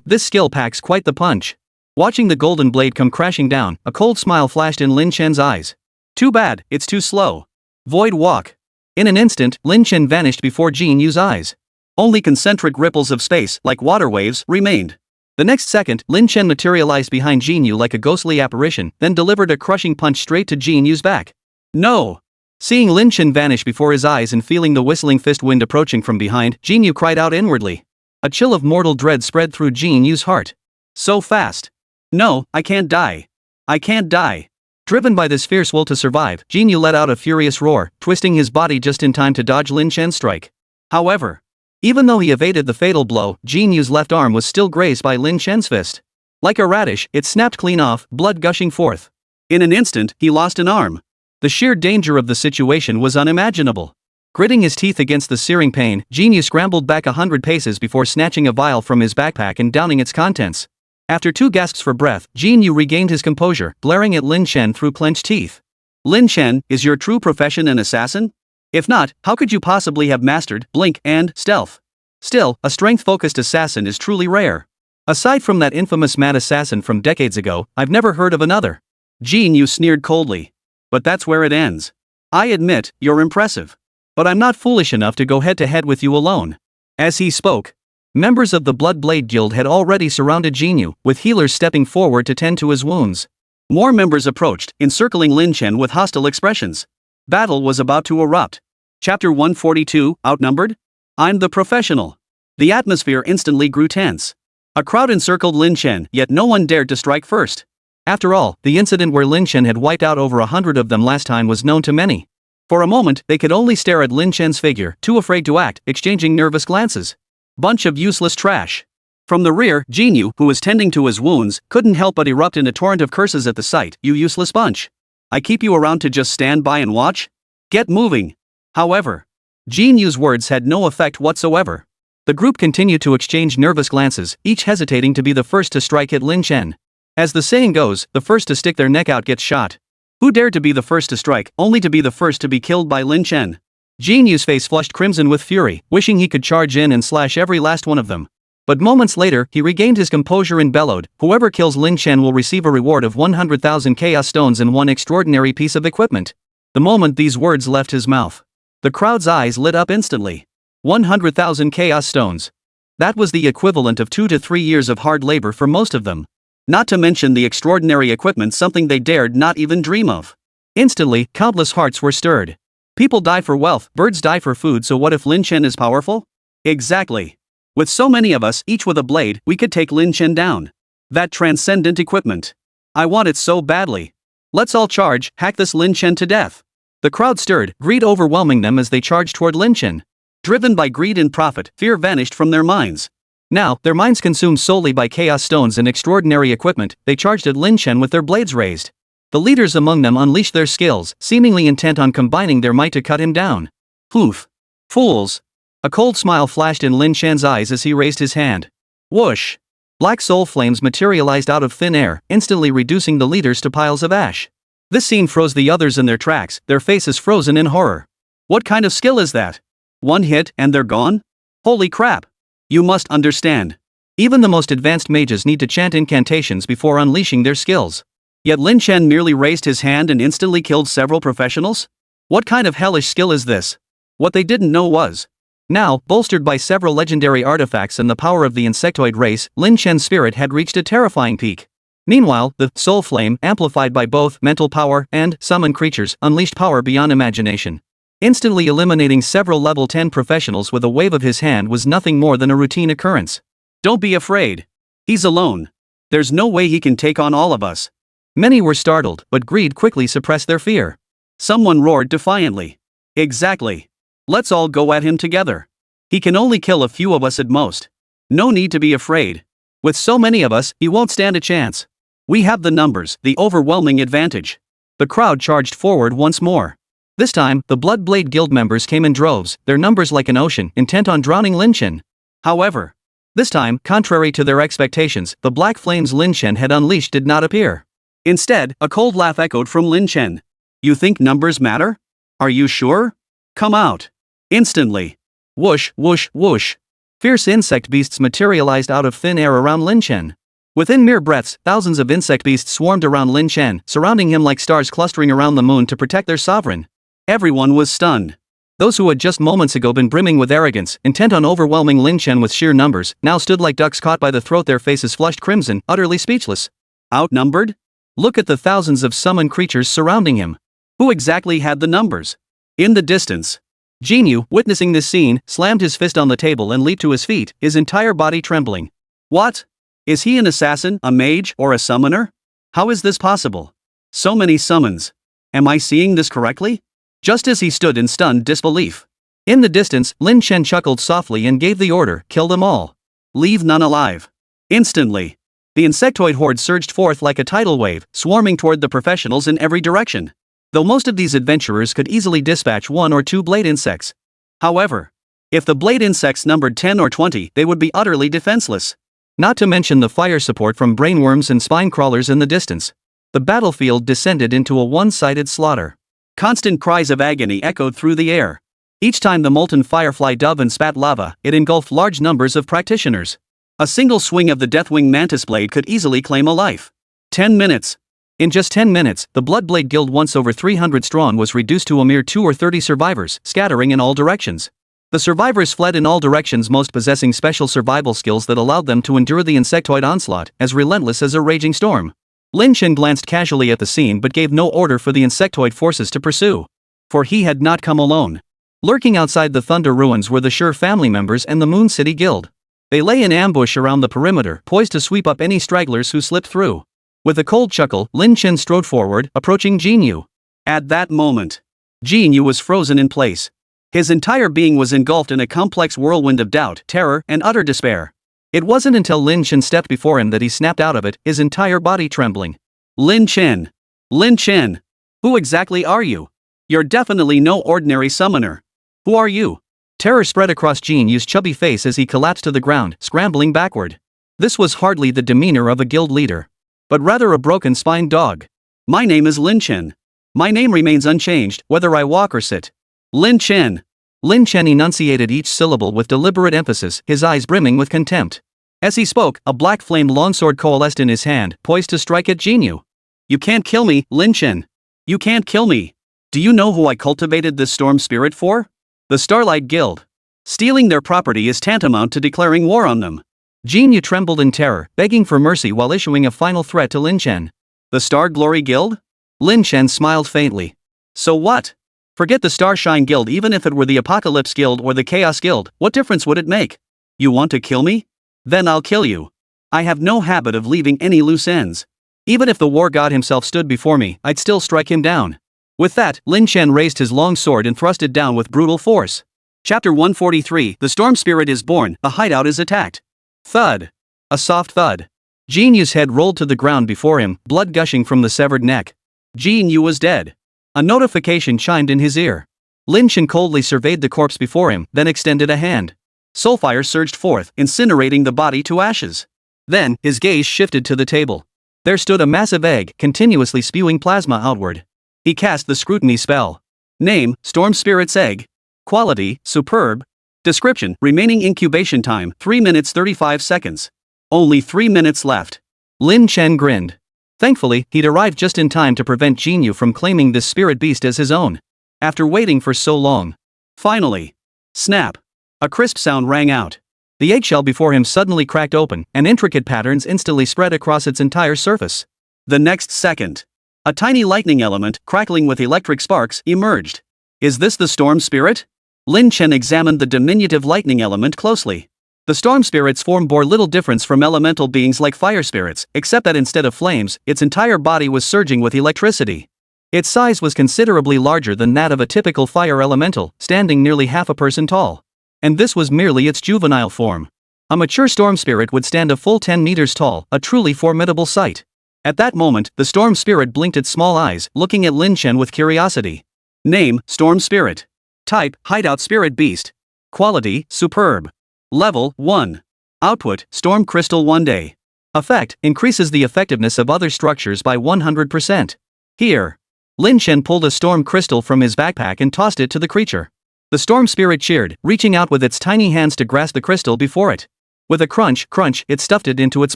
This skill packs quite the punch. Watching the golden blade come crashing down, a cold smile flashed in Lin Chen's eyes. Too bad, it's too slow. Void walk. In an instant, Lin Chen vanished before Jin Yu's eyes. Only concentric ripples of space, like water waves, remained. The next second, Lin Chen materialized behind Jin Yu like a ghostly apparition, then delivered a crushing punch straight to Jin Yu's back. No! Seeing Lin Chen vanish before his eyes and feeling the whistling fist wind approaching from behind, Jin Yu cried out inwardly. A chill of mortal dread spread through Jin Yu's heart. So fast. No, I can't die. I can't die. Driven by this fierce will to survive, Jin Yu let out a furious roar, twisting his body just in time to dodge Lin Chen's strike. However, even though he evaded the fatal blow, Jin Yu's left arm was still grazed by Lin Chen's fist. Like a radish, it snapped clean off, blood gushing forth. In an instant, he lost an arm. The sheer danger of the situation was unimaginable. Gritting his teeth against the searing pain, Jin Yu scrambled back 100 paces before snatching a vial from his backpack and downing its contents. After 2 gasps for breath, Jin Yu regained his composure, glaring at Lin Chen through clenched teeth. Lin Chen, is your true profession an assassin? If not, how could you possibly have mastered blink and stealth? Still, a strength-focused assassin is truly rare. Aside from that infamous mad assassin from decades ago, I've never heard of another. Jin Yu sneered coldly. But that's where it ends. I admit, you're impressive. But I'm not foolish enough to go head-to-head with you alone. As he spoke, members of the Blood Blade Guild had already surrounded Jin Yu, with healers stepping forward to tend to his wounds. More members approached, encircling Lin Chen with hostile expressions. Battle was about to erupt. Chapter 142, Outnumbered? I'm the professional. The atmosphere instantly grew tense. A crowd encircled Lin Chen, yet no one dared to strike first. After all, the incident where Lin Chen had wiped out over 100 of them last time was known to many. For a moment, they could only stare at Lin Chen's figure, too afraid to act, exchanging nervous glances. Bunch of useless trash. From the rear, Jin Yu, who was tending to his wounds, couldn't help but erupt in a torrent of curses at the sight. You useless bunch. I keep you around to just stand by and watch? Get moving. However, Jin Yu's words had no effect whatsoever. The group continued to exchange nervous glances, each hesitating to be the first to strike at Lin Chen. As the saying goes, the first to stick their neck out gets shot. Who dared to be the first to strike, only to be the first to be killed by Lin Chen? Jin Yu's face flushed crimson with fury, wishing he could charge in and slash every last one of them. But moments later, he regained his composure and bellowed, whoever kills Lin Chen will receive a reward of 100,000 chaos stones and one extraordinary piece of equipment. The moment these words left his mouth, the crowd's eyes lit up instantly. 100,000 chaos stones. That was the equivalent of 2 to 3 years of hard labor for most of them. Not to mention the extraordinary equipment, something they dared not even dream of. Instantly, countless hearts were stirred. People die for wealth, birds die for food, so what if Lin Chen is powerful? Exactly. With so many of us, each with a blade, we could take Lin Chen down. That transcendent equipment. I want it so badly. Let's all charge, hack this Lin Chen to death. The crowd stirred, greed overwhelming them as they charged toward Lin Chen. Driven by greed and profit, fear vanished from their minds. Now, their minds consumed solely by chaos stones and extraordinary equipment, they charged at Lin Chen with their blades raised. The leaders among them unleashed their skills, seemingly intent on combining their might to cut him down. Poof. Fools. A cold smile flashed in Lin Chen's eyes as he raised his hand. Whoosh. Black soul flames materialized out of thin air, instantly reducing the leaders to piles of ash. This scene froze the others in their tracks, their faces frozen in horror. What kind of skill is that? One hit and they're gone? Holy crap. You must understand. Even the most advanced mages need to chant incantations before unleashing their skills. Yet Lin Chen merely raised his hand and instantly killed several professionals? What kind of hellish skill is this? What they didn't know was. Now, bolstered by several legendary artifacts and the power of the insectoid race, Lin Chen's spirit had reached a terrifying peak. Meanwhile, the soul flame, amplified by both mental power and summoned creatures, unleashed power beyond imagination. Instantly eliminating several level 10 professionals with a wave of his hand was nothing more than a routine occurrence. Don't be afraid. He's alone. There's no way he can take on all of us. Many were startled, but greed quickly suppressed their fear. Someone roared defiantly. Exactly. Let's all go at him together. He can only kill a few of us at most. No need to be afraid. With so many of us, he won't stand a chance. We have the numbers, the overwhelming advantage. The crowd charged forward once more. This time, the Bloodblade Guild members came in droves, their numbers like an ocean, intent on drowning Lin Chen. However, this time, contrary to their expectations, the black flames Lin Chen had unleashed did not appear. Instead, a cold laugh echoed from Lin Chen. You think numbers matter? Are you sure? Come out. Instantly. Whoosh, whoosh, whoosh. Fierce insect beasts materialized out of thin air around Lin Chen. Within mere breaths, thousands of insect beasts swarmed around Lin Chen, surrounding him like stars clustering around the moon to protect their sovereign. Everyone was stunned. Those who had just moments ago been brimming with arrogance, intent on overwhelming Lin Chen with sheer numbers, now stood like ducks caught by the throat, their faces flushed crimson, utterly speechless. Outnumbered? Look at the thousands of summoned creatures surrounding him. Who exactly had the numbers? In the distance, Jinyu, witnessing this scene, slammed his fist on the table and leaped to his feet, his entire body trembling. What? Is he an assassin, a mage, or a summoner? How is this possible? So many summons. Am I seeing this correctly? Just as he stood in stunned disbelief. In the distance, Lin Chen chuckled softly and gave the order, kill them all. Leave none alive. Instantly, the insectoid horde surged forth like a tidal wave, swarming toward the professionals in every direction. Though most of these adventurers could easily dispatch 1 or 2 blade insects. However, if the blade insects numbered 10 or 20, they would be utterly defenseless. Not to mention the fire support from brainworms and spine crawlers in the distance. The battlefield descended into a one-sided slaughter. Constant cries of agony echoed through the air. Each time the molten firefly dove and spat lava, it engulfed large numbers of practitioners. A single swing of the Deathwing Mantis blade could easily claim a life. 10 minutes. In just 10 minutes, the Bloodblade Guild, once over 300 strong, was reduced to a mere 2 or 30 survivors, scattering in all directions. The survivors fled in all directions, most possessing special survival skills that allowed them to endure the insectoid onslaught, as relentless as a raging storm. Lin Chen glanced casually at the scene but gave no order for the insectoid forces to pursue. For he had not come alone. Lurking outside the Thunder Ruins were the Sure family members and the Moon City Guild. They lay in ambush around the perimeter, poised to sweep up any stragglers who slipped through. With a cold chuckle, Lin Chen strode forward, approaching Jinyu. At that moment, Jinyu was frozen in place. His entire being was engulfed in a complex whirlwind of doubt, terror, and utter despair. It wasn't until Lin Chen stepped before him that he snapped out of it, his entire body trembling. Lin Chen! Lin Chen! Who exactly are you? You're definitely no ordinary summoner. Who are you? Terror spread across Jinyu's chubby face as he collapsed to the ground, scrambling backward. This was hardly the demeanor of a guild leader, but rather a broken-spined dog. My name is Lin Chen. My name remains unchanged, whether I walk or sit. Lin Chen. Lin Chen enunciated each syllable with deliberate emphasis, his eyes brimming with contempt. As he spoke, a black flamed longsword coalesced in his hand, poised to strike at Jinyu. You can't kill me, Lin Chen. You can't kill me. Do you know who I cultivated this storm spirit for? The Starlight Guild. Stealing their property is tantamount to declaring war on them. Jinyu trembled in terror, begging for mercy while issuing a final threat to Lin Chen. The Star Glory Guild? Lin Chen smiled faintly. So what? Forget the Starshine Guild. Even if it were the Apocalypse Guild or the Chaos Guild, what difference would it make? You want to kill me? Then I'll kill you. I have no habit of leaving any loose ends. Even if the war god himself stood before me, I'd still strike him down. With that, Lin Chen raised his long sword and thrust it down with brutal force. Chapter 143, The Storm Spirit is Born, the Hideout is Attacked. Thud. A soft thud. Jin Yu's head rolled to the ground before him, blood gushing from the severed neck. Jin Yu was dead. A notification chimed in his ear. Lin Chen coldly surveyed the corpse before him, then extended a hand. Soulfire surged forth, incinerating the body to ashes. Then, his gaze shifted to the table. There stood a massive egg, continuously spewing plasma outward. He cast the scrutiny spell. Name, Storm Spirit's Egg. Quality, superb. Description, remaining incubation time, 3 minutes 35 seconds. Only 3 minutes left. Lin Chen grinned. Thankfully, he'd arrived just in time to prevent Jin Yu from claiming this spirit beast as his own. After waiting for so long. Finally. Snap. A crisp sound rang out. The eggshell before him suddenly cracked open, and intricate patterns instantly spread across its entire surface. The next second. A tiny lightning element, crackling with electric sparks, emerged. Is this the storm spirit? Lin Chen examined the diminutive lightning element closely. The storm spirit's form bore little difference from elemental beings like fire spirits, except that instead of flames, its entire body was surging with electricity. Its size was considerably larger than that of a typical fire elemental, standing nearly half a person tall. And this was merely its juvenile form. A mature storm spirit would stand a full 10 meters tall, a truly formidable sight. At that moment, the storm spirit blinked its small eyes, looking at Lin Chen with curiosity. Name, Storm Spirit. Type, Hideout Spirit Beast. Quality, superb. Level, 1. Output, Storm Crystal 1 day. Effect, increases the effectiveness of other structures by 100%. Here. Lin Chen pulled a storm crystal from his backpack and tossed it to the creature. The storm spirit cheered, reaching out with its tiny hands to grasp the crystal before it. With a crunch, it stuffed it into its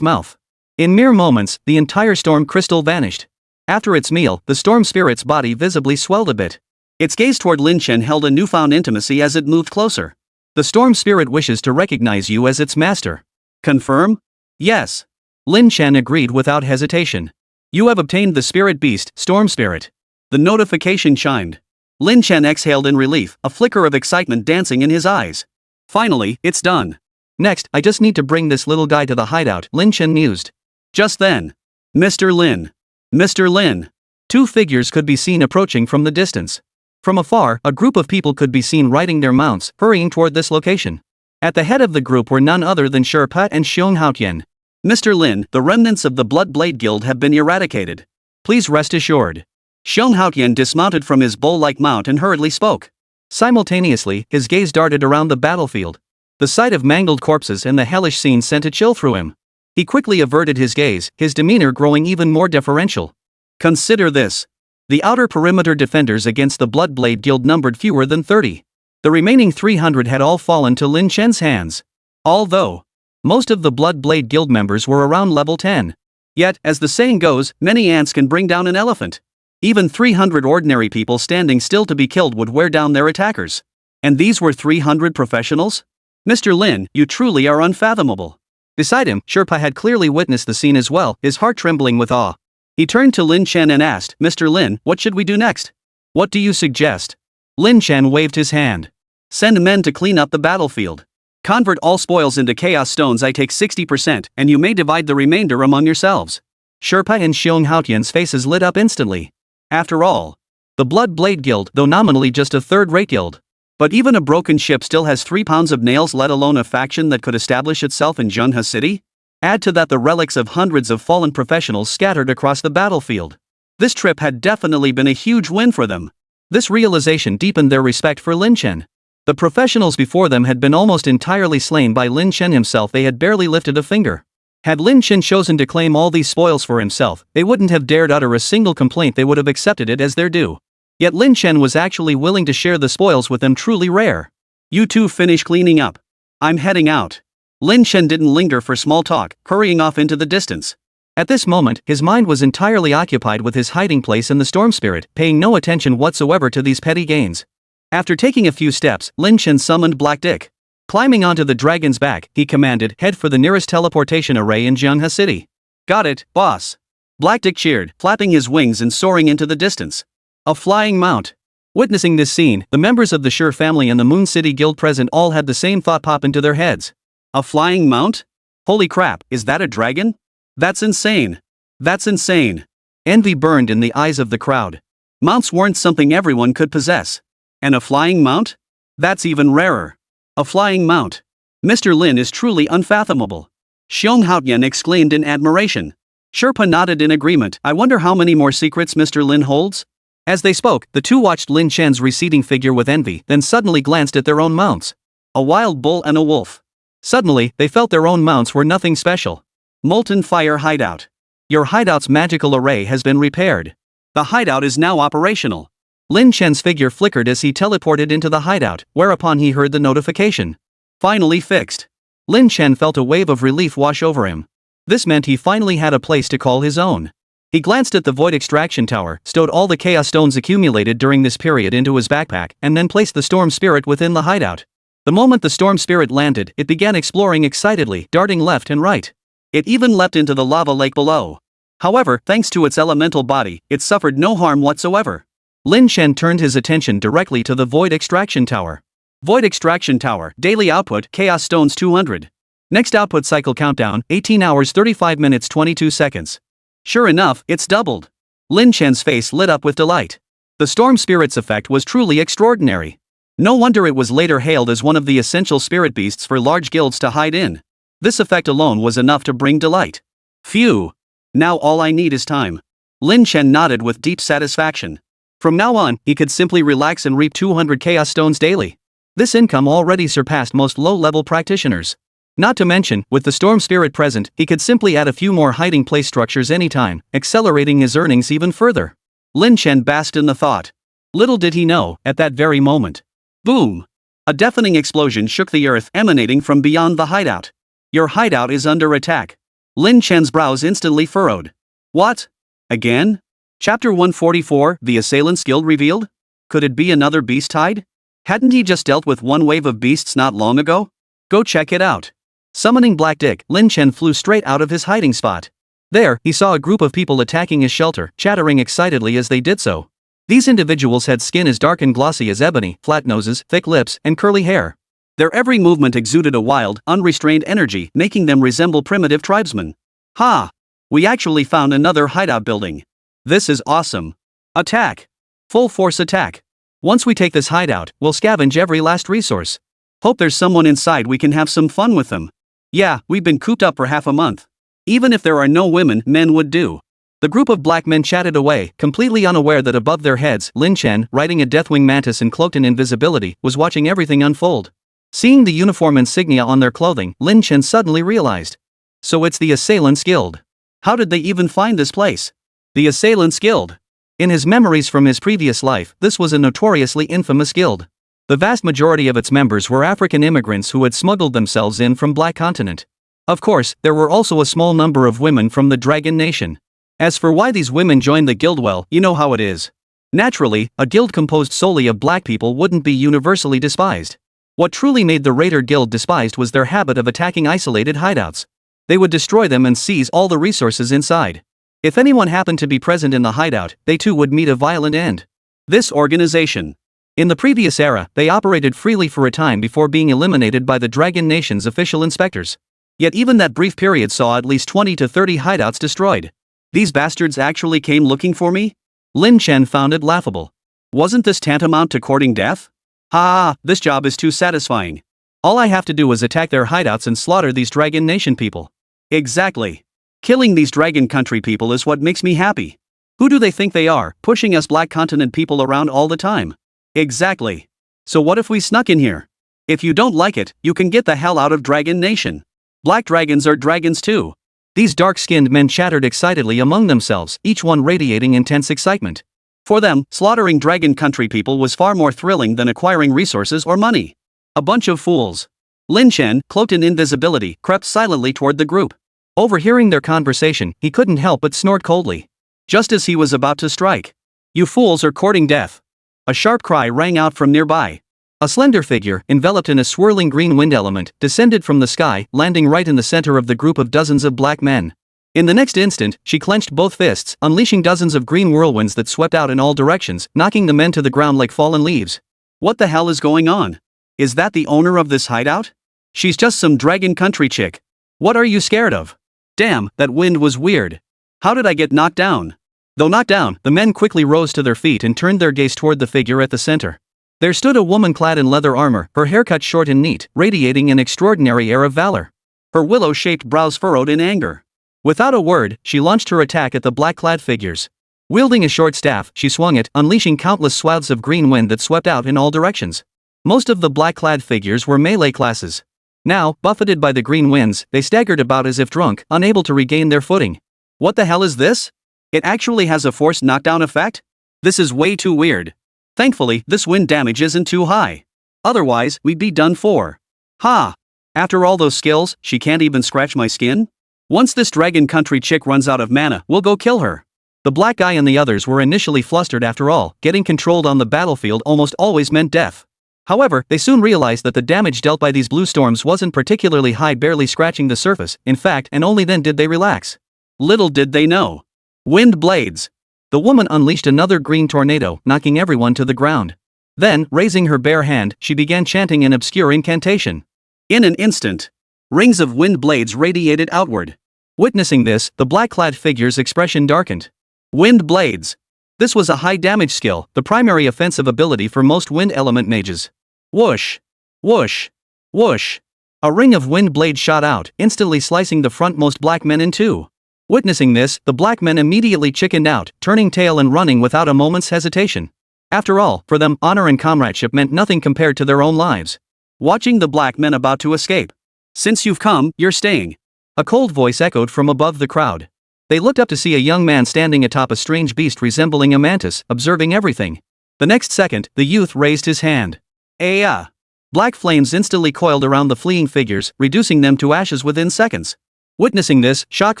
mouth. In mere moments, the entire storm crystal vanished. After its meal, the storm spirit's body visibly swelled a bit. Its gaze toward Lin Chen held a newfound intimacy as it moved closer. The storm spirit wishes to recognize you as its master. Confirm? Yes. Lin Chen agreed without hesitation. You have obtained the spirit beast, Storm Spirit. The notification chimed. Lin Chen exhaled in relief, a flicker of excitement dancing in his eyes. Finally, it's done. Next, I just need to bring this little guy to the hideout, Lin Chen mused. Just then. Mr. Lin. Mr. Lin. Two figures could be seen approaching from the distance. From afar, a group of people could be seen riding their mounts, hurrying toward this location. At the head of the group were none other than Sherpa and Xionghaotian. Mr. Lin, the remnants of the Blood Blade Guild have been eradicated. Please rest assured. Xionghaotian dismounted from his bull-like mount and hurriedly spoke. Simultaneously, his gaze darted around the battlefield. The sight of mangled corpses and the hellish scene sent a chill through him. He quickly averted his gaze, his demeanor growing even more deferential. Consider this. The outer perimeter defenders against the Bloodblade Guild numbered fewer than 30. The remaining 300 had all fallen to Lin Chen's hands. Although most of the Bloodblade Guild members were around level 10. Yet, as the saying goes, many ants can bring down an elephant. Even 300 ordinary people standing still to be killed would wear down their attackers. And these were 300 professionals? Mr. Lin, you truly are unfathomable. Beside him, Sherpa had clearly witnessed the scene as well, his heart trembling with awe. He turned to Lin Chen and asked, Mr. Lin, what should we do next? What do you suggest? Lin Chen waved his hand. Send men to clean up the battlefield. Convert all spoils into chaos stones. I take 60%, and you may divide the remainder among yourselves. Sherpa and Xionghaotian's faces lit up instantly. After all, the Blood Blade Guild, though nominally just a third-rate guild. But even a broken ship still has 3 pounds of nails, let alone a faction that could establish itself in Junha City? Add to that the relics of hundreds of fallen professionals scattered across the battlefield. This trip had definitely been a huge win for them. This realization deepened their respect for Lin Chen. The professionals before them had been almost entirely slain by Lin Chen himself. They had barely lifted a finger. Had Lin Chen chosen to claim all these spoils for himself, they wouldn't have dared utter a single complaint. They would have accepted it as their due. Yet Lin Chen was actually willing to share the spoils with them, truly rare. You two finish cleaning up. I'm heading out. Lin Chen didn't linger for small talk, hurrying off into the distance. At this moment, his mind was entirely occupied with his hiding place in the Storm Spirit, paying no attention whatsoever to these petty gains. After taking a few steps, Lin Chen summoned Black Dick. Climbing onto the dragon's back, he commanded, head for the nearest teleportation array in Junha City. Got it, boss. Black Dick cheered, flapping his wings and soaring into the distance. A flying mount. Witnessing this scene, the members of the Sure family and the Moon City Guild present all had the same thought pop into their heads. A flying mount? Holy crap, is that a dragon? That's insane. That's insane. Envy burned in the eyes of the crowd. Mounts weren't something everyone could possess. And a flying mount? That's even rarer. A flying mount. Mr. Lin is truly unfathomable. Xiong Haotian exclaimed in admiration. Sherpa nodded in agreement. I wonder how many more secrets Mr. Lin holds? As they spoke, the two watched Lin Chen's receding figure with envy, then suddenly glanced at their own mounts. A wild bull and a wolf. Suddenly, they felt their own mounts were nothing special. Molten Fire Hideout. Your hideout's magical array has been repaired. The hideout is now operational. Lin Chen's figure flickered as he teleported into the hideout, whereupon he heard the notification. Finally fixed. Lin Chen felt a wave of relief wash over him. This meant he finally had a place to call his own. He glanced at the Void Extraction Tower, stowed all the Chaos Stones accumulated during this period into his backpack, and then placed the Storm Spirit within the hideout. The moment the Storm Spirit landed, it began exploring excitedly, darting left and right. It even leapt into the lava lake below. However, thanks to its elemental body, it suffered no harm whatsoever. Lin Chen turned his attention directly to the Void Extraction Tower. Void Extraction Tower, daily output, Chaos Stones 200. Next output cycle countdown, 18 hours 35 minutes 22 seconds. Sure enough, it's doubled. Lin Chen's face lit up with delight. The Storm Spirit's effect was truly extraordinary. No wonder it was later hailed as one of the essential spirit beasts for large guilds to hide in. This effect alone was enough to bring delight. Phew. Now all I need is time. Lin Chen nodded with deep satisfaction. From now on, he could simply relax and reap 200 Chaos Stones daily. This income already surpassed most low-level practitioners. Not to mention, with the Storm Spirit present, he could simply add a few more hiding place structures anytime, accelerating his earnings even further. Lin Chen basked in the thought. Little did he know, at that very moment. Boom! A deafening explosion shook the earth, emanating from beyond the hideout. Your hideout is under attack. Lin Chen's brows instantly furrowed. What? Again? Chapter 144, The Assailant's Guild revealed? Could it be another beast tide? Hadn't he just dealt with one wave of beasts not long ago? Go check it out. Summoning Black Dick, Lin Chen flew straight out of his hiding spot. There, he saw a group of people attacking his shelter, chattering excitedly as they did so. These individuals had skin as dark and glossy as ebony, flat noses, thick lips, and curly hair. Their every movement exuded a wild, unrestrained energy, making them resemble primitive tribesmen. Ha! We actually found another hideout building. This is awesome. Attack! Full force attack. Once we take this hideout, we'll scavenge every last resource. Hope there's someone inside we can have some fun with them. Yeah, we've been cooped up for half a month. Even if there are no women, men would do. The group of black men chatted away, completely unaware that above their heads, Lin Chen, riding a deathwing mantis and cloaked in invisibility, was watching everything unfold. Seeing the uniform insignia on their clothing, Lin Chen suddenly realized. So it's the Assailant's Guild. How did they even find this place? The Assailant's Guild. In his memories from his previous life, this was a notoriously infamous guild. The vast majority of its members were African immigrants who had smuggled themselves in from Black Continent. Of course, there were also a small number of women from the Dragon Nation. As for why these women joined the guild, well, you know how it is. Naturally, a guild composed solely of black people wouldn't be universally despised. What truly made the Raider Guild despised was their habit of attacking isolated hideouts. They would destroy them and seize all the resources inside. If anyone happened to be present in the hideout, they too would meet a violent end. This organization. In the previous era, they operated freely for a time before being eliminated by the Dragon Nation's official inspectors. Yet even that brief period saw at least 20 to 30 hideouts destroyed. These bastards actually came looking for me? Lin Chen found it laughable. Wasn't this tantamount to courting death? Ha! This job is too satisfying. All I have to do is attack their hideouts and slaughter these Dragon Nation people. Exactly. Killing these Dragon Country people is what makes me happy. Who do they think they are, pushing us Black Continent people around all the time? Exactly. So what if we snuck in here? If you don't like it, you can get the hell out of Dragon Nation. Black dragons are dragons too. These dark-skinned men chattered excitedly among themselves, each one radiating intense excitement. For them, slaughtering Dragon Country people was far more thrilling than acquiring resources or money. A bunch of fools. Lin Chen, cloaked in invisibility, crept silently toward the group. Overhearing their conversation, he couldn't help but snort coldly. Just as he was about to strike. You fools are courting death. A sharp cry rang out from nearby. A slender figure, enveloped in a swirling green wind element, descended from the sky, landing right in the center of the group of dozens of black men. In the next instant, she clenched both fists, unleashing dozens of green whirlwinds that swept out in all directions, knocking the men to the ground like fallen leaves. What the hell is going on? Is that the owner of this hideout? She's just some Dragon Country chick. What are you scared of? Damn, that wind was weird. How did I get knocked down? Though knocked down, the men quickly rose to their feet and turned their gaze toward the figure at the center. There stood a woman clad in leather armor, her hair cut short and neat, radiating an extraordinary air of valor. her willow-shaped brows furrowed in anger. Without a word, she launched her attack at the black-clad figures. Wielding a short staff, she swung it, unleashing countless swaths of green wind that swept out in all directions. Most of the black-clad figures were melee classes. Now, buffeted by the green winds, they staggered about as if drunk, unable to regain their footing. What the hell is this? It actually has a forced knockdown effect? This is way too weird. Thankfully, this wind damage isn't too high. Otherwise, we'd be done for. Ha! After all those skills, she can't even scratch my skin? Once this dragon country chick runs out of mana, we'll go kill her. The black guy and the others were initially flustered. After all, getting controlled on the battlefield almost always meant death. However, they soon realized that the damage dealt by these blue storms wasn't particularly high, barely scratching the surface, in fact, and only then did they relax. Little did they know. Wind blades. The woman unleashed another green tornado, knocking everyone to the ground. Then, raising her bare hand, she began chanting an obscure incantation. In an instant, rings of wind blades radiated outward. Witnessing this, the black-clad figure's expression darkened. Wind blades. This was a high-damage skill, the primary offensive ability for most wind element mages. Whoosh! Whoosh! Whoosh! A ring of wind blades shot out, instantly slicing the frontmost black men in two. Witnessing this, the black men immediately chickened out, turning tail and running without a moment's hesitation. After all, for them, honor and comradeship meant nothing compared to their own lives. Watching the black men about to escape. Since you've come, you're staying. A cold voice echoed from above the crowd. They looked up to see a young man standing atop a strange beast resembling a mantis, observing everything. The next second, the youth raised his hand. Aya! Black flames instantly coiled around the fleeing figures, reducing them to ashes within seconds. Witnessing this, shock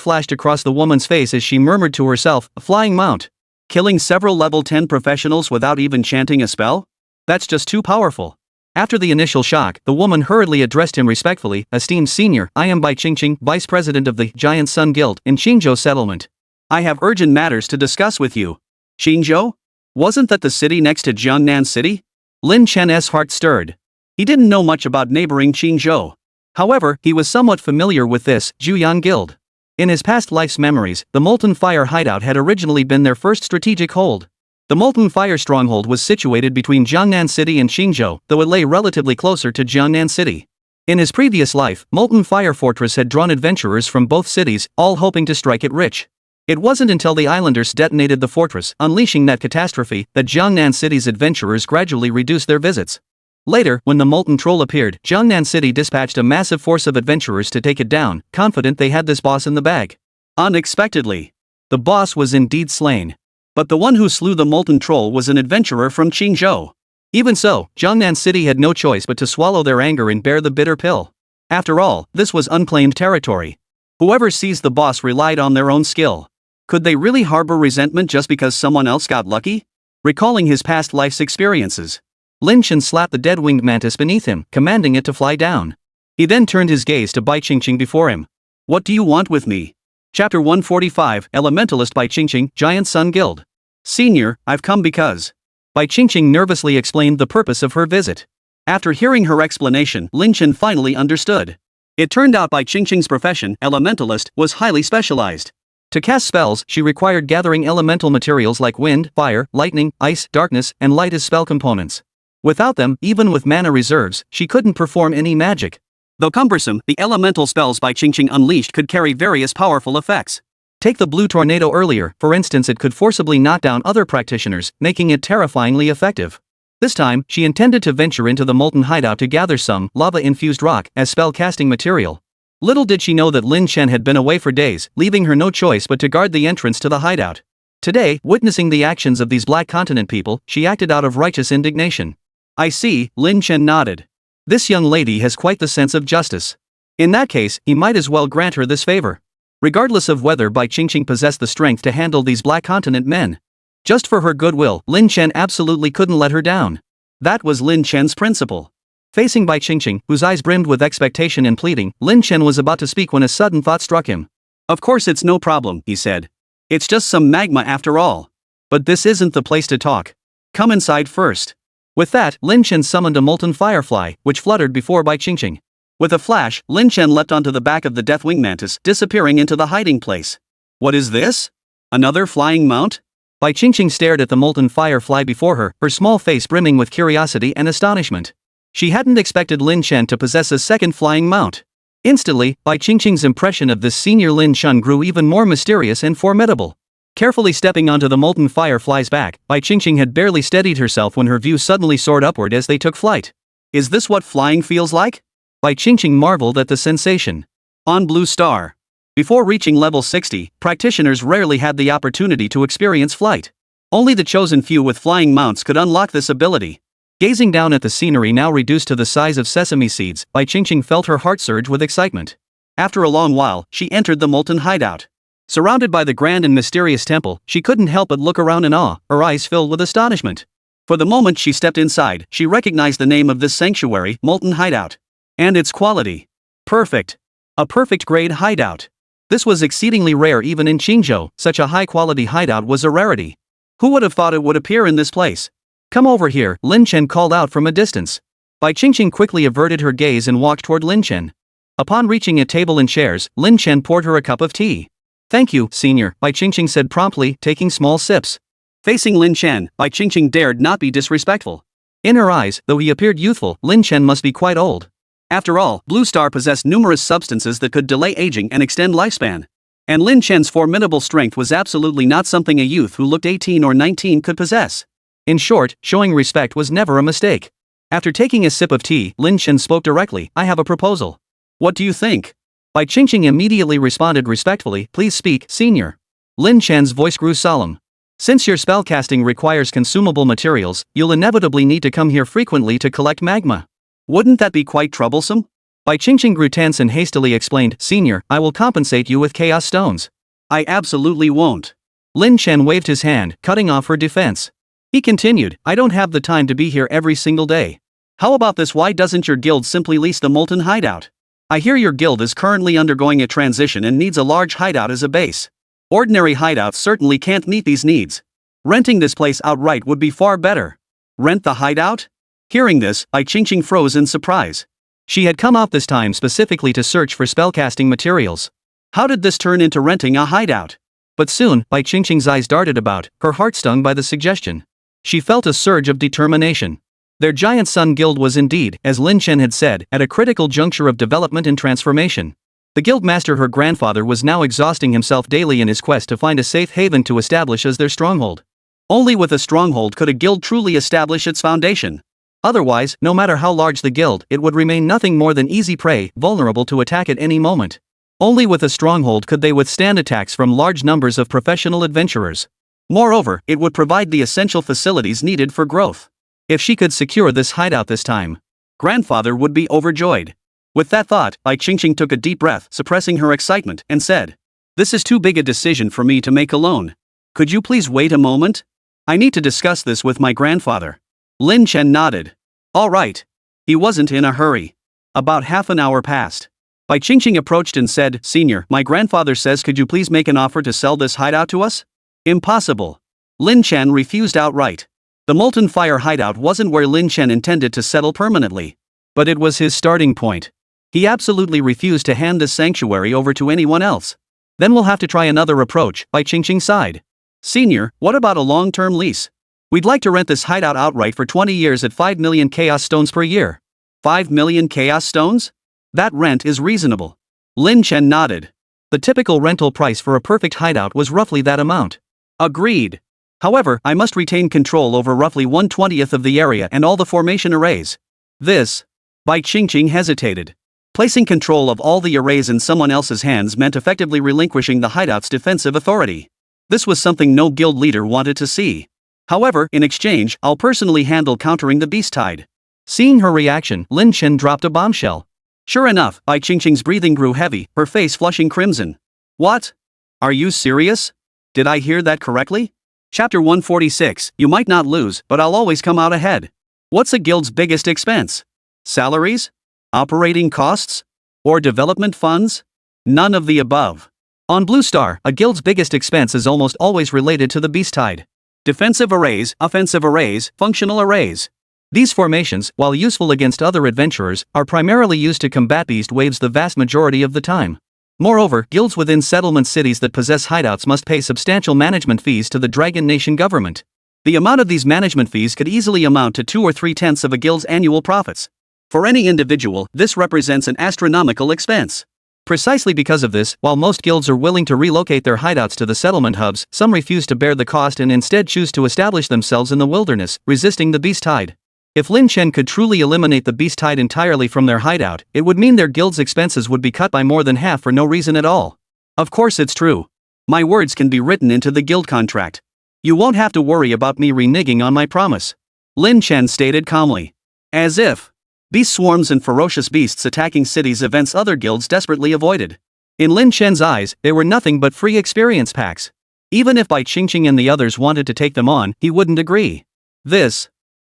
flashed across the woman's face as she murmured to herself, a flying mount. Killing several level 10 professionals without even chanting a spell? That's just too powerful. After the initial shock, the woman hurriedly addressed him respectfully, esteemed senior, I am Bai Qingxue, vice president of the Giant Sun Guild in Qingzhou settlement. I have urgent matters to discuss with you. Qingzhou? Wasn't that the city next to Jiangnan City? Lin Chen's heart stirred. He didn't know much about neighboring Qingzhou. However, he was somewhat familiar with this Zhuyan Guild. In his past life's memories, the Molten Fire hideout had originally been their first strategic hold. The Molten Fire stronghold was situated between Jiangnan City and Qingzhou, though it lay relatively closer to Jiangnan City. In his previous life, Molten Fire Fortress had drawn adventurers from both cities, all hoping to strike it rich. It wasn't until the islanders detonated the fortress, unleashing that catastrophe, that Jiangnan City's adventurers gradually reduced their visits. Later, when the Molten Troll appeared, Jiangnan City dispatched a massive force of adventurers to take it down, confident they had this boss in the bag. Unexpectedly, the boss was indeed slain. But the one who slew the Molten Troll was an adventurer from Qingzhou. Even so, Jiangnan City had no choice but to swallow their anger and bear the bitter pill. After all, this was unclaimed territory. Whoever seized the boss relied on their own skill. Could they really harbor resentment just because someone else got lucky? Recalling his past life's experiences, Lin Chen slapped the dead-winged mantis beneath him, commanding it to fly down. He then turned his gaze to Bai Qingxue before him. What do you want with me? Chapter 145, Elementalist Bai Qingxue, Giant Sun Guild. Senior, I've come because. Bai Qingxue nervously explained the purpose of her visit. After hearing her explanation, Lin Chen finally understood. It turned out Bai Qingxue's profession, Elementalist, was highly specialized. To cast spells, she required gathering elemental materials like wind, fire, lightning, ice, darkness, and light as spell components. Without them, even with mana reserves, she couldn't perform any magic. Though cumbersome, the elemental spells Bai Qingxue unleashed could carry various powerful effects. Take the blue tornado earlier, for instance, it could forcibly knock down other practitioners, making it terrifyingly effective. This time, she intended to venture into the molten hideout to gather some lava-infused rock as spell-casting material. Little did she know that Lin Chen had been away for days, leaving her no choice but to guard the entrance to the hideout. Today, witnessing the actions of these Black Continent people, she acted out of righteous indignation. I see, Lin Chen nodded. This young lady has quite the sense of justice. In that case, he might as well grant her this favor. Regardless of whether Bai Qingxue possessed the strength to handle these Black Continent men. Just for her goodwill, Lin Chen absolutely couldn't let her down. That was Lin Chen's principle. Facing Bai Qingxue, whose eyes brimmed with expectation and pleading, Lin Chen was about to speak when a sudden thought struck him. Of course it's no problem, he said. It's just some magma after all. But this isn't the place to talk. Come inside first. With that, Lin Chen summoned a molten firefly, which fluttered before Bai Qingxue. With a flash, Lin Chen leapt onto the back of the Deathwing Mantis, disappearing into the hiding place. What is this? Another flying mount? Bai Qingxue stared at the molten firefly before her, her small face brimming with curiosity and astonishment. She hadn't expected Lin Chen to possess a second flying mount. Instantly, Bai Qingxing's impression of this senior Lin Chen grew even more mysterious and formidable. Carefully stepping onto the molten fire flies back, Bai Qingxing had barely steadied herself when her view suddenly soared upward as they took flight. Is this what flying feels like? Bai Qingxing marveled at the sensation. On Blue Star. Before reaching level 60, practitioners rarely had the opportunity to experience flight. Only the chosen few with flying mounts could unlock this ability. Gazing down at the scenery now reduced to the size of sesame seeds, Bai Qingxing felt her heart surge with excitement. After a long while, she entered the molten hideout. Surrounded by the grand and mysterious temple, she couldn't help but look around in awe, her eyes filled with astonishment. For the moment she stepped inside, she recognized the name of this sanctuary, Molten Hideout. And its quality. Perfect. A perfect grade hideout. This was exceedingly rare even in Qingzhou, such a high-quality hideout was a rarity. Who would have thought it would appear in this place? Come over here, Lin Chen called out from a distance. Bai Qingxing quickly averted her gaze and walked toward Lin Chen. Upon reaching a table and chairs, Lin Chen poured her a cup of tea. Thank you, senior, Bai Qingxing said promptly, taking small sips. Facing Lin Chen, Bai Qingxing dared not be disrespectful. In her eyes, though he appeared youthful, Lin Chen must be quite old. After all, Blue Star possessed numerous substances that could delay aging and extend lifespan. And Lin Chen's formidable strength was absolutely not something a youth who looked 18 or 19 could possess. In short, showing respect was never a mistake. After taking a sip of tea, Lin Chen spoke directly, I have a proposal. What do you think? Bai Qingxing immediately responded respectfully, please speak, senior. Lin Chen's voice grew solemn. Since your spellcasting requires consumable materials, you'll inevitably need to come here frequently to collect magma. Wouldn't that be quite troublesome? Bai Qingxing grew tense and hastily explained, senior, I will compensate you with chaos stones. I absolutely won't. Lin Chen waved his hand, cutting off her defense. He continued, I don't have the time to be here every single day. How about this, why doesn't your guild simply lease the molten hideout? I hear your guild is currently undergoing a transition and needs a large hideout as a base. Ordinary hideouts certainly can't meet these needs. Renting this place outright would be far better. Rent the hideout? Hearing this, Bai Qingxing froze in surprise. She had come out this time specifically to search for spellcasting materials. How did this turn into renting a hideout? But soon, Bai Qingxing's eyes darted about, her heart stung by the suggestion. She felt a surge of determination. Their giant sun guild was indeed, as Lin Chen had said, at a critical juncture of development and transformation. The guild master, her grandfather, was now exhausting himself daily in his quest to find a safe haven to establish as their stronghold. Only with a stronghold could a guild truly establish its foundation. Otherwise, no matter how large the guild, it would remain nothing more than easy prey, vulnerable to attack at any moment. Only with a stronghold could they withstand attacks from large numbers of professional adventurers. Moreover, it would provide the essential facilities needed for growth. If she could secure this hideout this time, grandfather would be overjoyed. With that thought, Bai Qingxing took a deep breath, suppressing her excitement, and said, this is too big a decision for me to make alone. Could you please wait a moment? I need to discuss this with my grandfather. Lin Chen nodded. All right. He wasn't in a hurry. About half an hour passed. Bai Qingxing approached and said, Senior, my grandfather says could you please make an offer to sell this hideout to us? Impossible. Lin Chen refused outright. The molten fire hideout wasn't where Lin Chen intended to settle permanently. But it was his starting point. He absolutely refused to hand this sanctuary over to anyone else. Then we'll have to try another approach, Bai Qingxing sighed. Senior, what about a long-term lease? We'd like to rent this hideout outright for 20 years at 5 million chaos stones per year. 5 million chaos stones? That rent is reasonable. Lin Chen nodded. The typical rental price for a perfect hideout was roughly that amount. Agreed. However, I must retain control over roughly 1/20th of the area and all the formation arrays. This. Bai Qingxing hesitated. Placing control of all the arrays in someone else's hands meant effectively relinquishing the hideout's defensive authority. This was something no guild leader wanted to see. However, in exchange, I'll personally handle countering the beast tide. Seeing her reaction, Lin Chen dropped a bombshell. Sure enough, Bai Qingxing's breathing grew heavy, her face flushing crimson. What? Are you serious? Did I hear that correctly? Chapter 146, you might not lose, but I'll always come out ahead. What's a guild's biggest expense? Salaries? Operating costs? Or development funds? None of the above. On Blue Star, a guild's biggest expense is almost always related to the beast tide. Defensive arrays, offensive arrays, functional arrays. These formations, while useful against other adventurers, are primarily used to combat beast waves the vast majority of the time. Moreover, guilds within settlement cities that possess hideouts must pay substantial management fees to the Dragon Nation government. The amount of these management fees could easily amount to 2 or 3/10 of a guild's annual profits. For any individual, this represents an astronomical expense. Precisely because of this, while most guilds are willing to relocate their hideouts to the settlement hubs, some refuse to bear the cost and instead choose to establish themselves in the wilderness, resisting the beast tide. If Lin Chen could truly eliminate the beast tide entirely from their hideout, it would mean their guild's expenses would be cut by more than half for no reason at all. Of course it's true. My words can be written into the guild contract. You won't have to worry about me reneging on my promise. Lin Chen stated calmly. As if beast swarms and ferocious beasts attacking cities events other guilds desperately avoided. In Lin Chen's eyes, they were nothing but free experience packs. Even if Bai Qingxing and the others wanted to take them on, he wouldn't agree.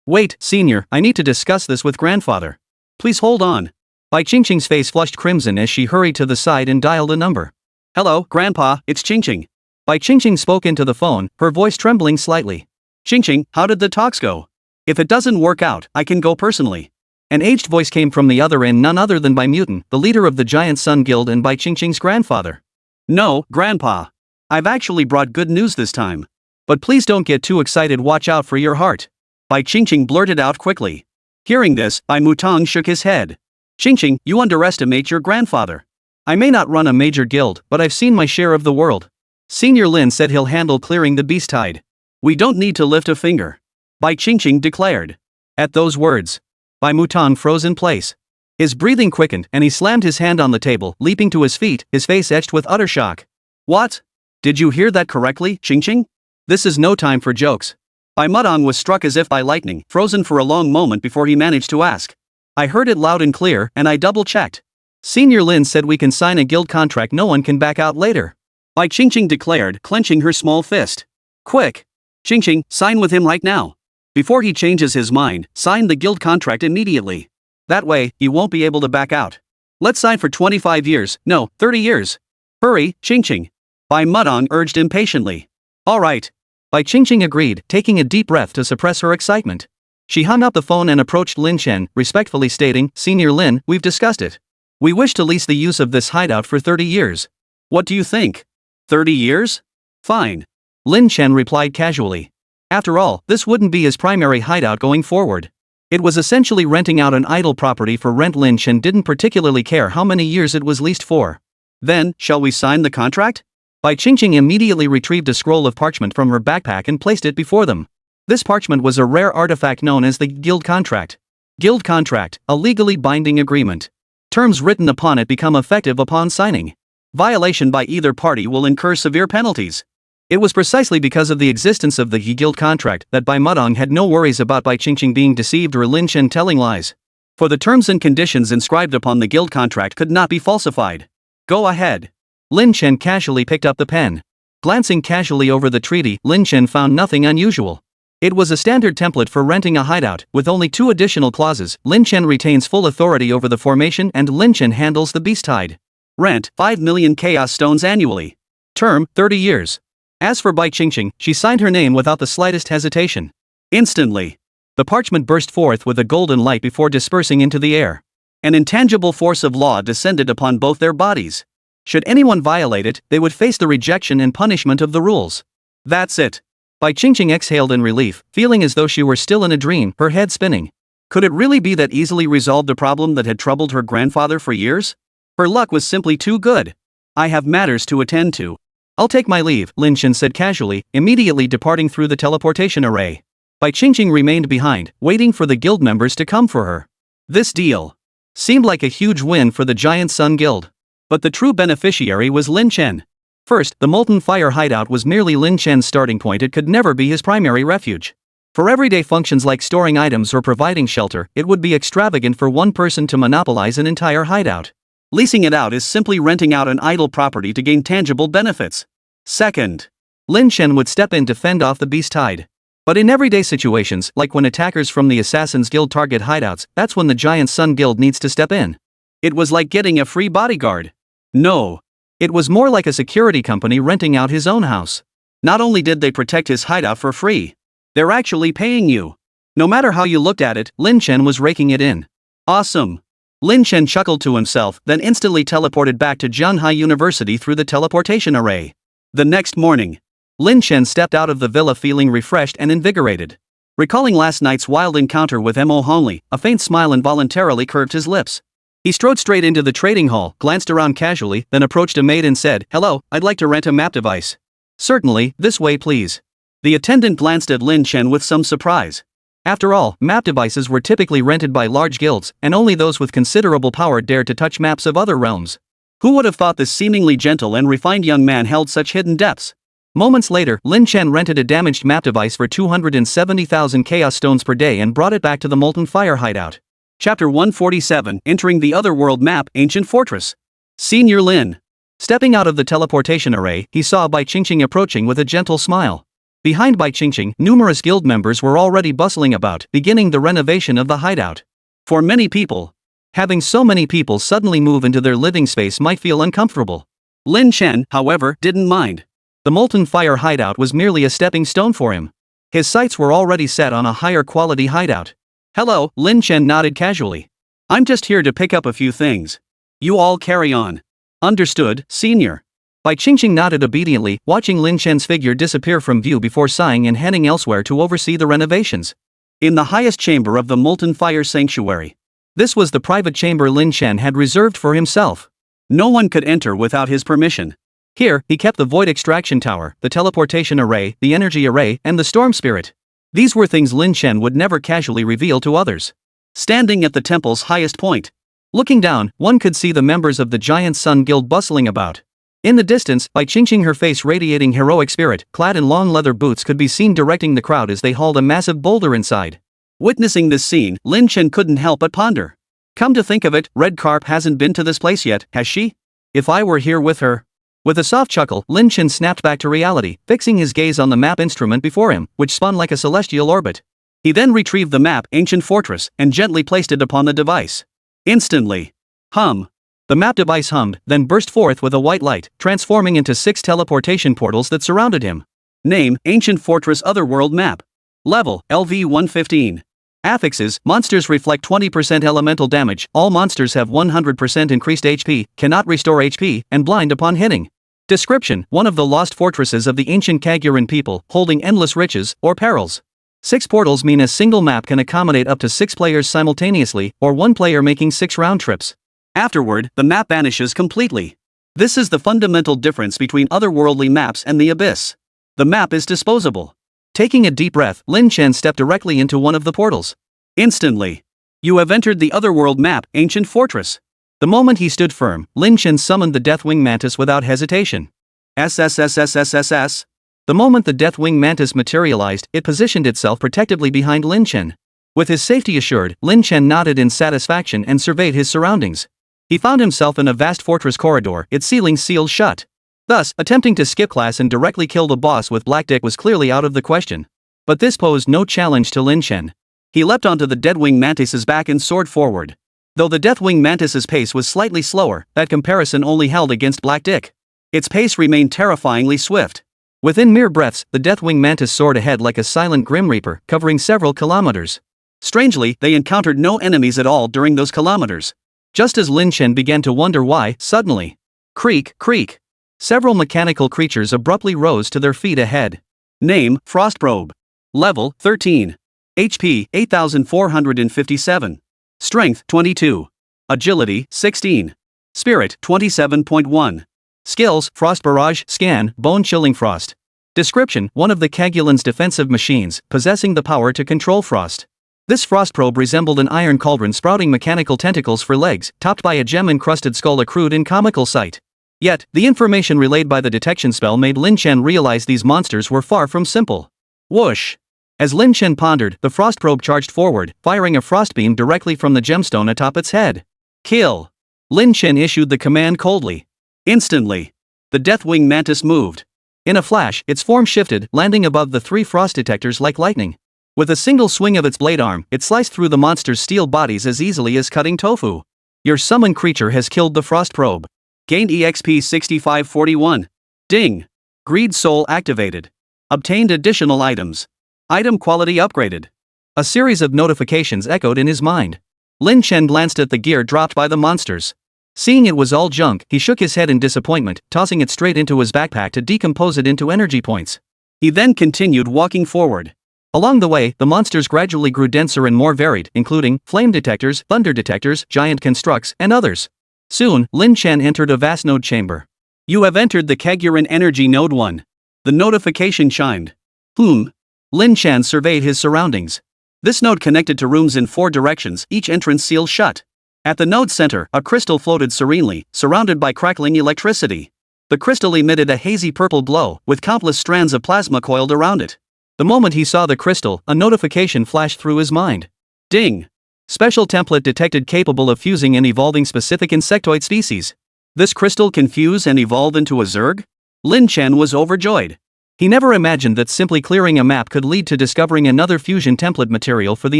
Wait, senior, I need to discuss this with grandfather. Please hold on. Bai Qingxing's face flushed crimson as she hurried to the side and dialed a number. Hello, Grandpa, it's Qingxing. Bai Qingxing spoke into the phone, her voice trembling slightly. Qingxing, how did the talks go? If it doesn't work out, I can go personally. An aged voice came from the other end, none other than Bai Mutin, the leader of the Giant Sun Guild and Bai Qingxing's grandfather. No, Grandpa. I've actually brought good news this time. But please don't get too excited, watch out for your heart. Bai Qingxing blurted out quickly. Hearing this, Bai Mutang shook his head. Qingxing, you underestimate your grandfather. I may not run a major guild, but I've seen my share of the world. Senior Lin said he'll handle clearing the beast tide. We don't need to lift a finger. Bai Qingxing declared. At those words, Bai Mutang froze in place. His breathing quickened and he slammed his hand on the table, leaping to his feet, his face etched with utter shock. What? Did you hear that correctly, Qingxing? This is no time for jokes. Bai Mutang was struck as if by lightning, frozen for a long moment before he managed to ask. I heard it loud and clear, and I double-checked. Senior Lin said we can sign a guild contract no one can back out later. Bai Qingxing declared, clenching her small fist. Quick! Qingxing, sign with him right now. Before he changes his mind, sign the guild contract immediately. That way, he won't be able to back out. Let's sign for 25 years, no, 30 years. Hurry, Qingxing. Bai Mutang urged impatiently. All right. Bai Qingxing agreed, taking a deep breath to suppress her excitement. She hung up the phone and approached Lin Chen, respectfully stating, Senior Lin, we've discussed it. We wish to lease the use of this hideout for 30 years. What do you think? 30 years? Fine. Lin Chen replied casually. After all, this wouldn't be his primary hideout going forward. It was essentially renting out an idle property for rent. Lin Chen didn't particularly care how many years it was leased for. Then, shall we sign the contract? Bai Qingxing immediately retrieved a scroll of parchment from her backpack and placed it before them. This parchment was a rare artifact known as the Guild Contract. Guild Contract, a legally binding agreement. Terms written upon it become effective upon signing. Violation by either party will incur severe penalties. It was precisely because of the existence of the Guild Contract that Bai Mutang had no worries about Bai Qingxing being deceived or Lin Chen telling lies. For the terms and conditions inscribed upon the Guild Contract could not be falsified. Go ahead. Lin Chen casually picked up the pen. Glancing casually over the treaty, Lin Chen found nothing unusual. It was a standard template for renting a hideout, with only 2 additional clauses. Lin Chen retains full authority over the formation and Lin Chen handles the beast tide. Rent, 5 million chaos stones annually. Term, 30 years. As for Bai Qingxing, she signed her name without the slightest hesitation. Instantly, the parchment burst forth with a golden light before dispersing into the air. An intangible force of law descended upon both their bodies. Should anyone violate it, they would face the rejection and punishment of the rules. That's it. Bai Qingxing exhaled in relief, feeling as though she were still in a dream, her head spinning. Could it really be that easily resolved the problem that had troubled her grandfather for years? Her luck was simply too good. I have matters to attend to. I'll take my leave, Lin Chen said casually, immediately departing through the teleportation array. Bai Qingxing remained behind, waiting for the guild members to come for her. This deal seemed like a huge win for the Giant Sun Guild. But the true beneficiary was Lin Chen. First, the Molten Fire hideout was merely Lin Chen's starting point. It could never be his primary refuge. For everyday functions like storing items or providing shelter, it would be extravagant for one person to monopolize an entire hideout. Leasing it out is simply renting out an idle property to gain tangible benefits. Second, Lin Chen would step in to fend off the beast tide. But in everyday situations, like when attackers from the Assassin's Guild target hideouts, that's when the Giant Sun Guild needs to step in. It was like getting a free bodyguard. No. It was more like a security company renting out his own house. Not only did they protect his hideout for free, they're actually paying you. No matter how you looked at it, Lin Chen was raking it in. Awesome. Lin Chen chuckled to himself, then instantly teleported back to Zhanghai University through the teleportation array. The next morning, Lin Chen stepped out of the villa feeling refreshed and invigorated. Recalling last night's wild encounter with Mo Honley, a faint smile involuntarily curved his lips. He strode straight into the trading hall, glanced around casually, then approached a maid and said, "Hello, I'd like to rent a map device." "Certainly, this way please." The attendant glanced at Lin Chen with some surprise. After all, map devices were typically rented by large guilds, and only those with considerable power dared to touch maps of other realms. Who would have thought this seemingly gentle and refined young man held such hidden depths? Moments later, Lin Chen rented a damaged map device for 270,000 chaos stones per day and brought it back to the Molten Fire hideout. Chapter 147, Entering the Otherworld Map, Ancient Fortress. Senior Lin. Stepping out of the teleportation array, he saw Bai Qingxue approaching with a gentle smile. Behind Bai Qingxue, numerous guild members were already bustling about, beginning the renovation of the hideout. For many people, having so many people suddenly move into their living space might feel uncomfortable. Lin Chen, however, didn't mind. The Molten Fire hideout was merely a stepping stone for him. His sights were already set on a higher quality hideout. "Hello," Lin Chen nodded casually. "I'm just here to pick up a few things. You all carry on." "Understood, senior." Bai Qingxue nodded obediently, watching Lin Chen's figure disappear from view before sighing and heading elsewhere to oversee the renovations. In the highest chamber of the Molten Fire Sanctuary. This was the private chamber Lin Chen had reserved for himself. No one could enter without his permission. Here, he kept the Void Extraction Tower, the Teleportation Array, the Energy Array, and the Storm Spirit. These were things Lin Chen would never casually reveal to others. Standing at the temple's highest point, looking down, one could see the members of the Giant Sun Guild bustling about. In the distance, Bai Qingxue, her face radiating heroic spirit, clad in long leather boots, could be seen directing the crowd as they hauled a massive boulder inside. Witnessing this scene, Lin Chen couldn't help but ponder. Come to think of it, Red Carp hasn't been to this place yet, has she? If I were here with her. With a soft chuckle, Lin Chen snapped back to reality, fixing his gaze on the map instrument before him, which spun like a celestial orbit. He then retrieved the map, Ancient Fortress, and gently placed it upon the device. Instantly. Hum. The map device hummed, then burst forth with a white light, transforming into 6 teleportation portals that surrounded him. Name, Ancient Fortress Otherworld Map. Level, LV-115. Affixes, monsters reflect 20% elemental damage, all monsters have 100% increased HP, cannot restore HP, and blind upon hitting. Description, one of the lost fortresses of the ancient Kaguryan people, holding endless riches, or perils. 6 portals mean a single map can accommodate up to 6 players simultaneously, or 1 player making 6 round trips. Afterward, the map vanishes completely. This is the fundamental difference between otherworldly maps and the Abyss. The map is disposable. Taking a deep breath, Lin Chen stepped directly into one of the portals. Instantly. You have entered the Otherworld Map, Ancient Fortress. The moment he stood firm, Lin Chen summoned the Deathwing Mantis without hesitation. SSSSSSS. The moment the Deathwing Mantis materialized, it positioned itself protectively behind Lin Chen. With his safety assured, Lin Chen nodded in satisfaction and surveyed his surroundings. He found himself in a vast fortress corridor, its ceilings sealed shut. Thus, attempting to skip class and directly kill the boss with Black Dick was clearly out of the question. But this posed no challenge to Lin Chen. He leapt onto the Deathwing Mantis's back and soared forward. Though the Deathwing Mantis's pace was slightly slower, that comparison only held against Black Dick. Its pace remained terrifyingly swift. Within mere breaths, the Deathwing Mantis soared ahead like a silent Grim Reaper, covering several kilometers. Strangely, they encountered no enemies at all during those kilometers. Just as Lin Chen began to wonder why, suddenly, creak, creak. Several mechanical creatures abruptly rose to their feet ahead. Name, Frostprobe. Level, 13. HP, 8,457. Strength, 22. Agility, 16. Spirit, 27.1. Skills, Frost Barrage, Scan, Bone-Chilling Frost. Description, one of the Kaguryan's defensive machines, possessing the power to control frost. This frost probe resembled an iron cauldron sprouting mechanical tentacles for legs, topped by a gem-encrusted skull, a crude and comical sight. Yet, the information relayed by the detection spell made Lin Chen realize these monsters were far from simple. Whoosh! As Lin Chen pondered, the frost probe charged forward, firing a frost beam directly from the gemstone atop its head. Kill! Lin Chen issued the command coldly. Instantly, the Deathwing Mantis moved. In a flash, its form shifted, landing above the 3 frost detectors like lightning. With a single swing of its blade arm, it sliced through the monster's steel bodies as easily as cutting tofu. Your summoned creature has killed the frost probe. Gained EXP 6541. Ding! Greed Soul activated. Obtained additional items. Item quality upgraded. A series of notifications echoed in his mind. Lin Chen glanced at the gear dropped by the monsters. Seeing it was all junk, he shook his head in disappointment, tossing it straight into his backpack to decompose it into energy points. He then continued walking forward. Along the way, the monsters gradually grew denser and more varied, including flame detectors, thunder detectors, giant constructs, and others. Soon, Lin Chen entered a vast node chamber. You have entered the Kagurun Energy Node 1. The notification chimed. Lin Chen surveyed his surroundings. This node connected to rooms in 4 directions, each entrance sealed shut. At the node's center, a crystal floated serenely, surrounded by crackling electricity. The crystal emitted a hazy purple glow, with countless strands of plasma coiled around it. The moment he saw the crystal, a notification flashed through his mind. Ding! Special template detected capable of fusing and evolving specific insectoid species. This crystal can fuse and evolve into a Zerg? Lin Chen was overjoyed. He never imagined that simply clearing a map could lead to discovering another fusion template material for the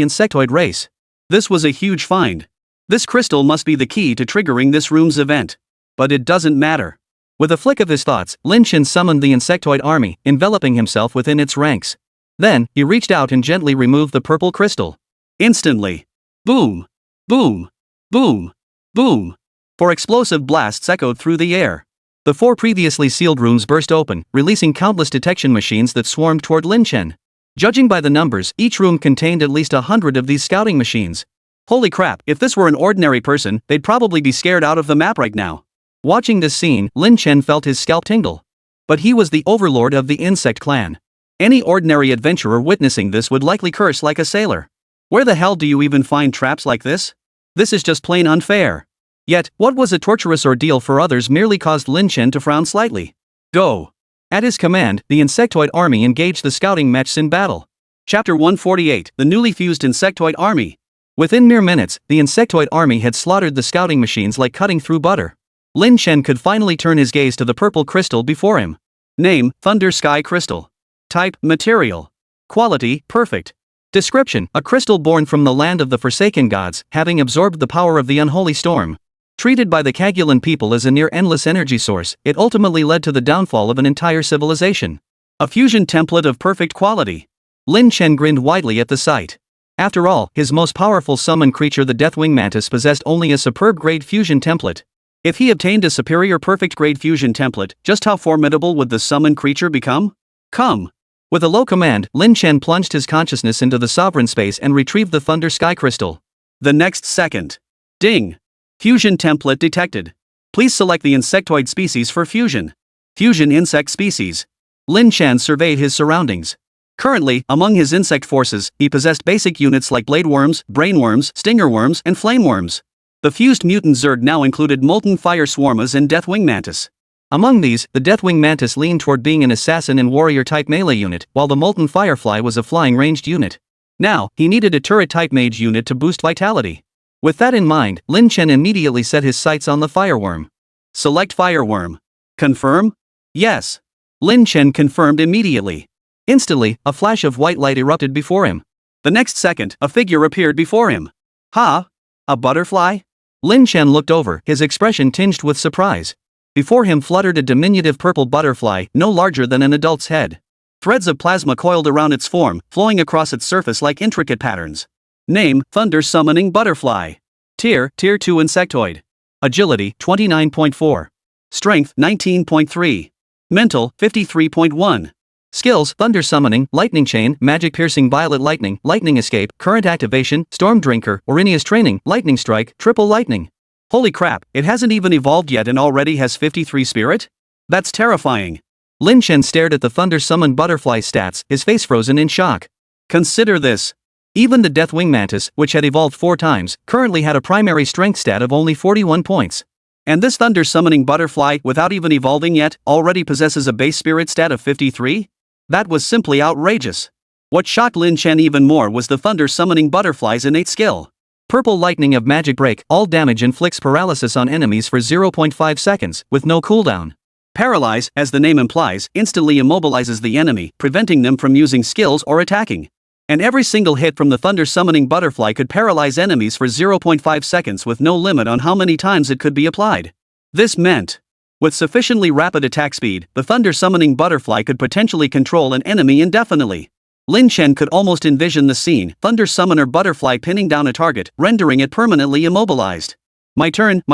insectoid race. This was a huge find. This crystal must be the key to triggering this room's event. But it doesn't matter. With a flick of his thoughts, Lin Chen summoned the insectoid army, enveloping himself within its ranks. Then, he reached out and gently removed the purple crystal. Instantly. Boom! Boom! Boom! Boom! 4 explosive blasts echoed through the air. The 4 previously sealed rooms burst open, releasing countless detection machines that swarmed toward Lin Chen. Judging by the numbers, each room contained at least 100 of these scouting machines. Holy crap, if this were an ordinary person, they'd probably be scared out of the map right now. Watching this scene, Lin Chen felt his scalp tingle. But he was the overlord of the insect clan. Any ordinary adventurer witnessing this would likely curse like a sailor. Where the hell do you even find traps like this? This is just plain unfair. Yet, what was a torturous ordeal for others merely caused Lin Chen to frown slightly. Go! At his command, the insectoid army engaged the scouting mechs in battle. Chapter 148, The Newly Fused Insectoid Army. Within mere minutes, the insectoid army had slaughtered the scouting machines like cutting through butter. Lin Chen could finally turn his gaze to the purple crystal before him. Name, Thunder Sky Crystal. Type, Material. Quality, Perfect. Description, a crystal born from the land of the Forsaken Gods, having absorbed the power of the unholy storm. Treated by the Kagurun people as a near-endless energy source, it ultimately led to the downfall of an entire civilization. A fusion template of perfect quality. Lin Chen grinned widely at the sight. After all, his most powerful summon creature, the Deathwing Mantis, possessed only a superb grade fusion template. If he obtained a superior perfect grade fusion template, just how formidable would the summon creature become? Come! With a low command, Lin Chen plunged his consciousness into the sovereign space and retrieved the Thunder Sky Crystal. The next second. Ding! Fusion template detected. Please select the insectoid species for fusion. Fusion insect species. Lin Chen surveyed his surroundings. Currently, among his insect forces, he possessed basic units like bladeworms, brainworms, stingerworms, and flameworms. The fused mutant Zerg now included molten fire swarmas and Deathwing Mantis. Among these, the Deathwing Mantis leaned toward being an assassin and warrior-type melee unit, while the molten firefly was a flying ranged unit. Now, he needed a turret-type mage unit to boost vitality. With that in mind, Lin Chen immediately set his sights on the fireworm. Select fireworm. Confirm? Yes. Lin Chen confirmed immediately. Instantly, a flash of white light erupted before him. The next second, a figure appeared before him. Ha! A butterfly? Lin Chen looked over, his expression tinged with surprise. Before him fluttered a diminutive purple butterfly, no larger than an adult's head. Threads of plasma coiled around its form, flowing across its surface like intricate patterns. Name, Thunder Summoning Butterfly. Tier 2 Insectoid. Agility, 29.4. Strength, 19.3. Mental, 53.1. Skills, Thunder Summoning, Lightning Chain, Magic Piercing, Violet Lightning, Lightning Escape, Current Activation, Storm Drinker, Orinius Training, Lightning Strike, Triple Lightning. Holy crap, it hasn't even evolved yet and already has 53 spirit? That's terrifying. Lin Chen stared at the Thunder Summoned Butterfly stats, his face frozen in shock. Consider this. Even the Deathwing Mantis, which had evolved 4 times, currently had a primary strength stat of only 41 points. And this Thunder Summoning Butterfly, without even evolving yet, already possesses a base spirit stat of 53? That was simply outrageous. What shocked Lin Chen even more was the Thunder Summoning Butterfly's innate skill. Purple Lightning of Magic Break, all damage inflicts paralysis on enemies for 0.5 seconds, with no cooldown. Paralyze, as the name implies, instantly immobilizes the enemy, preventing them from using skills or attacking. And every single hit from the Thunder Summoning Butterfly could paralyze enemies for 0.5 seconds with no limit on how many times it could be applied. This meant, with sufficiently rapid attack speed, the Thunder Summoning Butterfly could potentially control an enemy indefinitely. Lin Chen could almost envision the scene, Thunder Summoner Butterfly pinning down a target, rendering it permanently immobilized. My turn,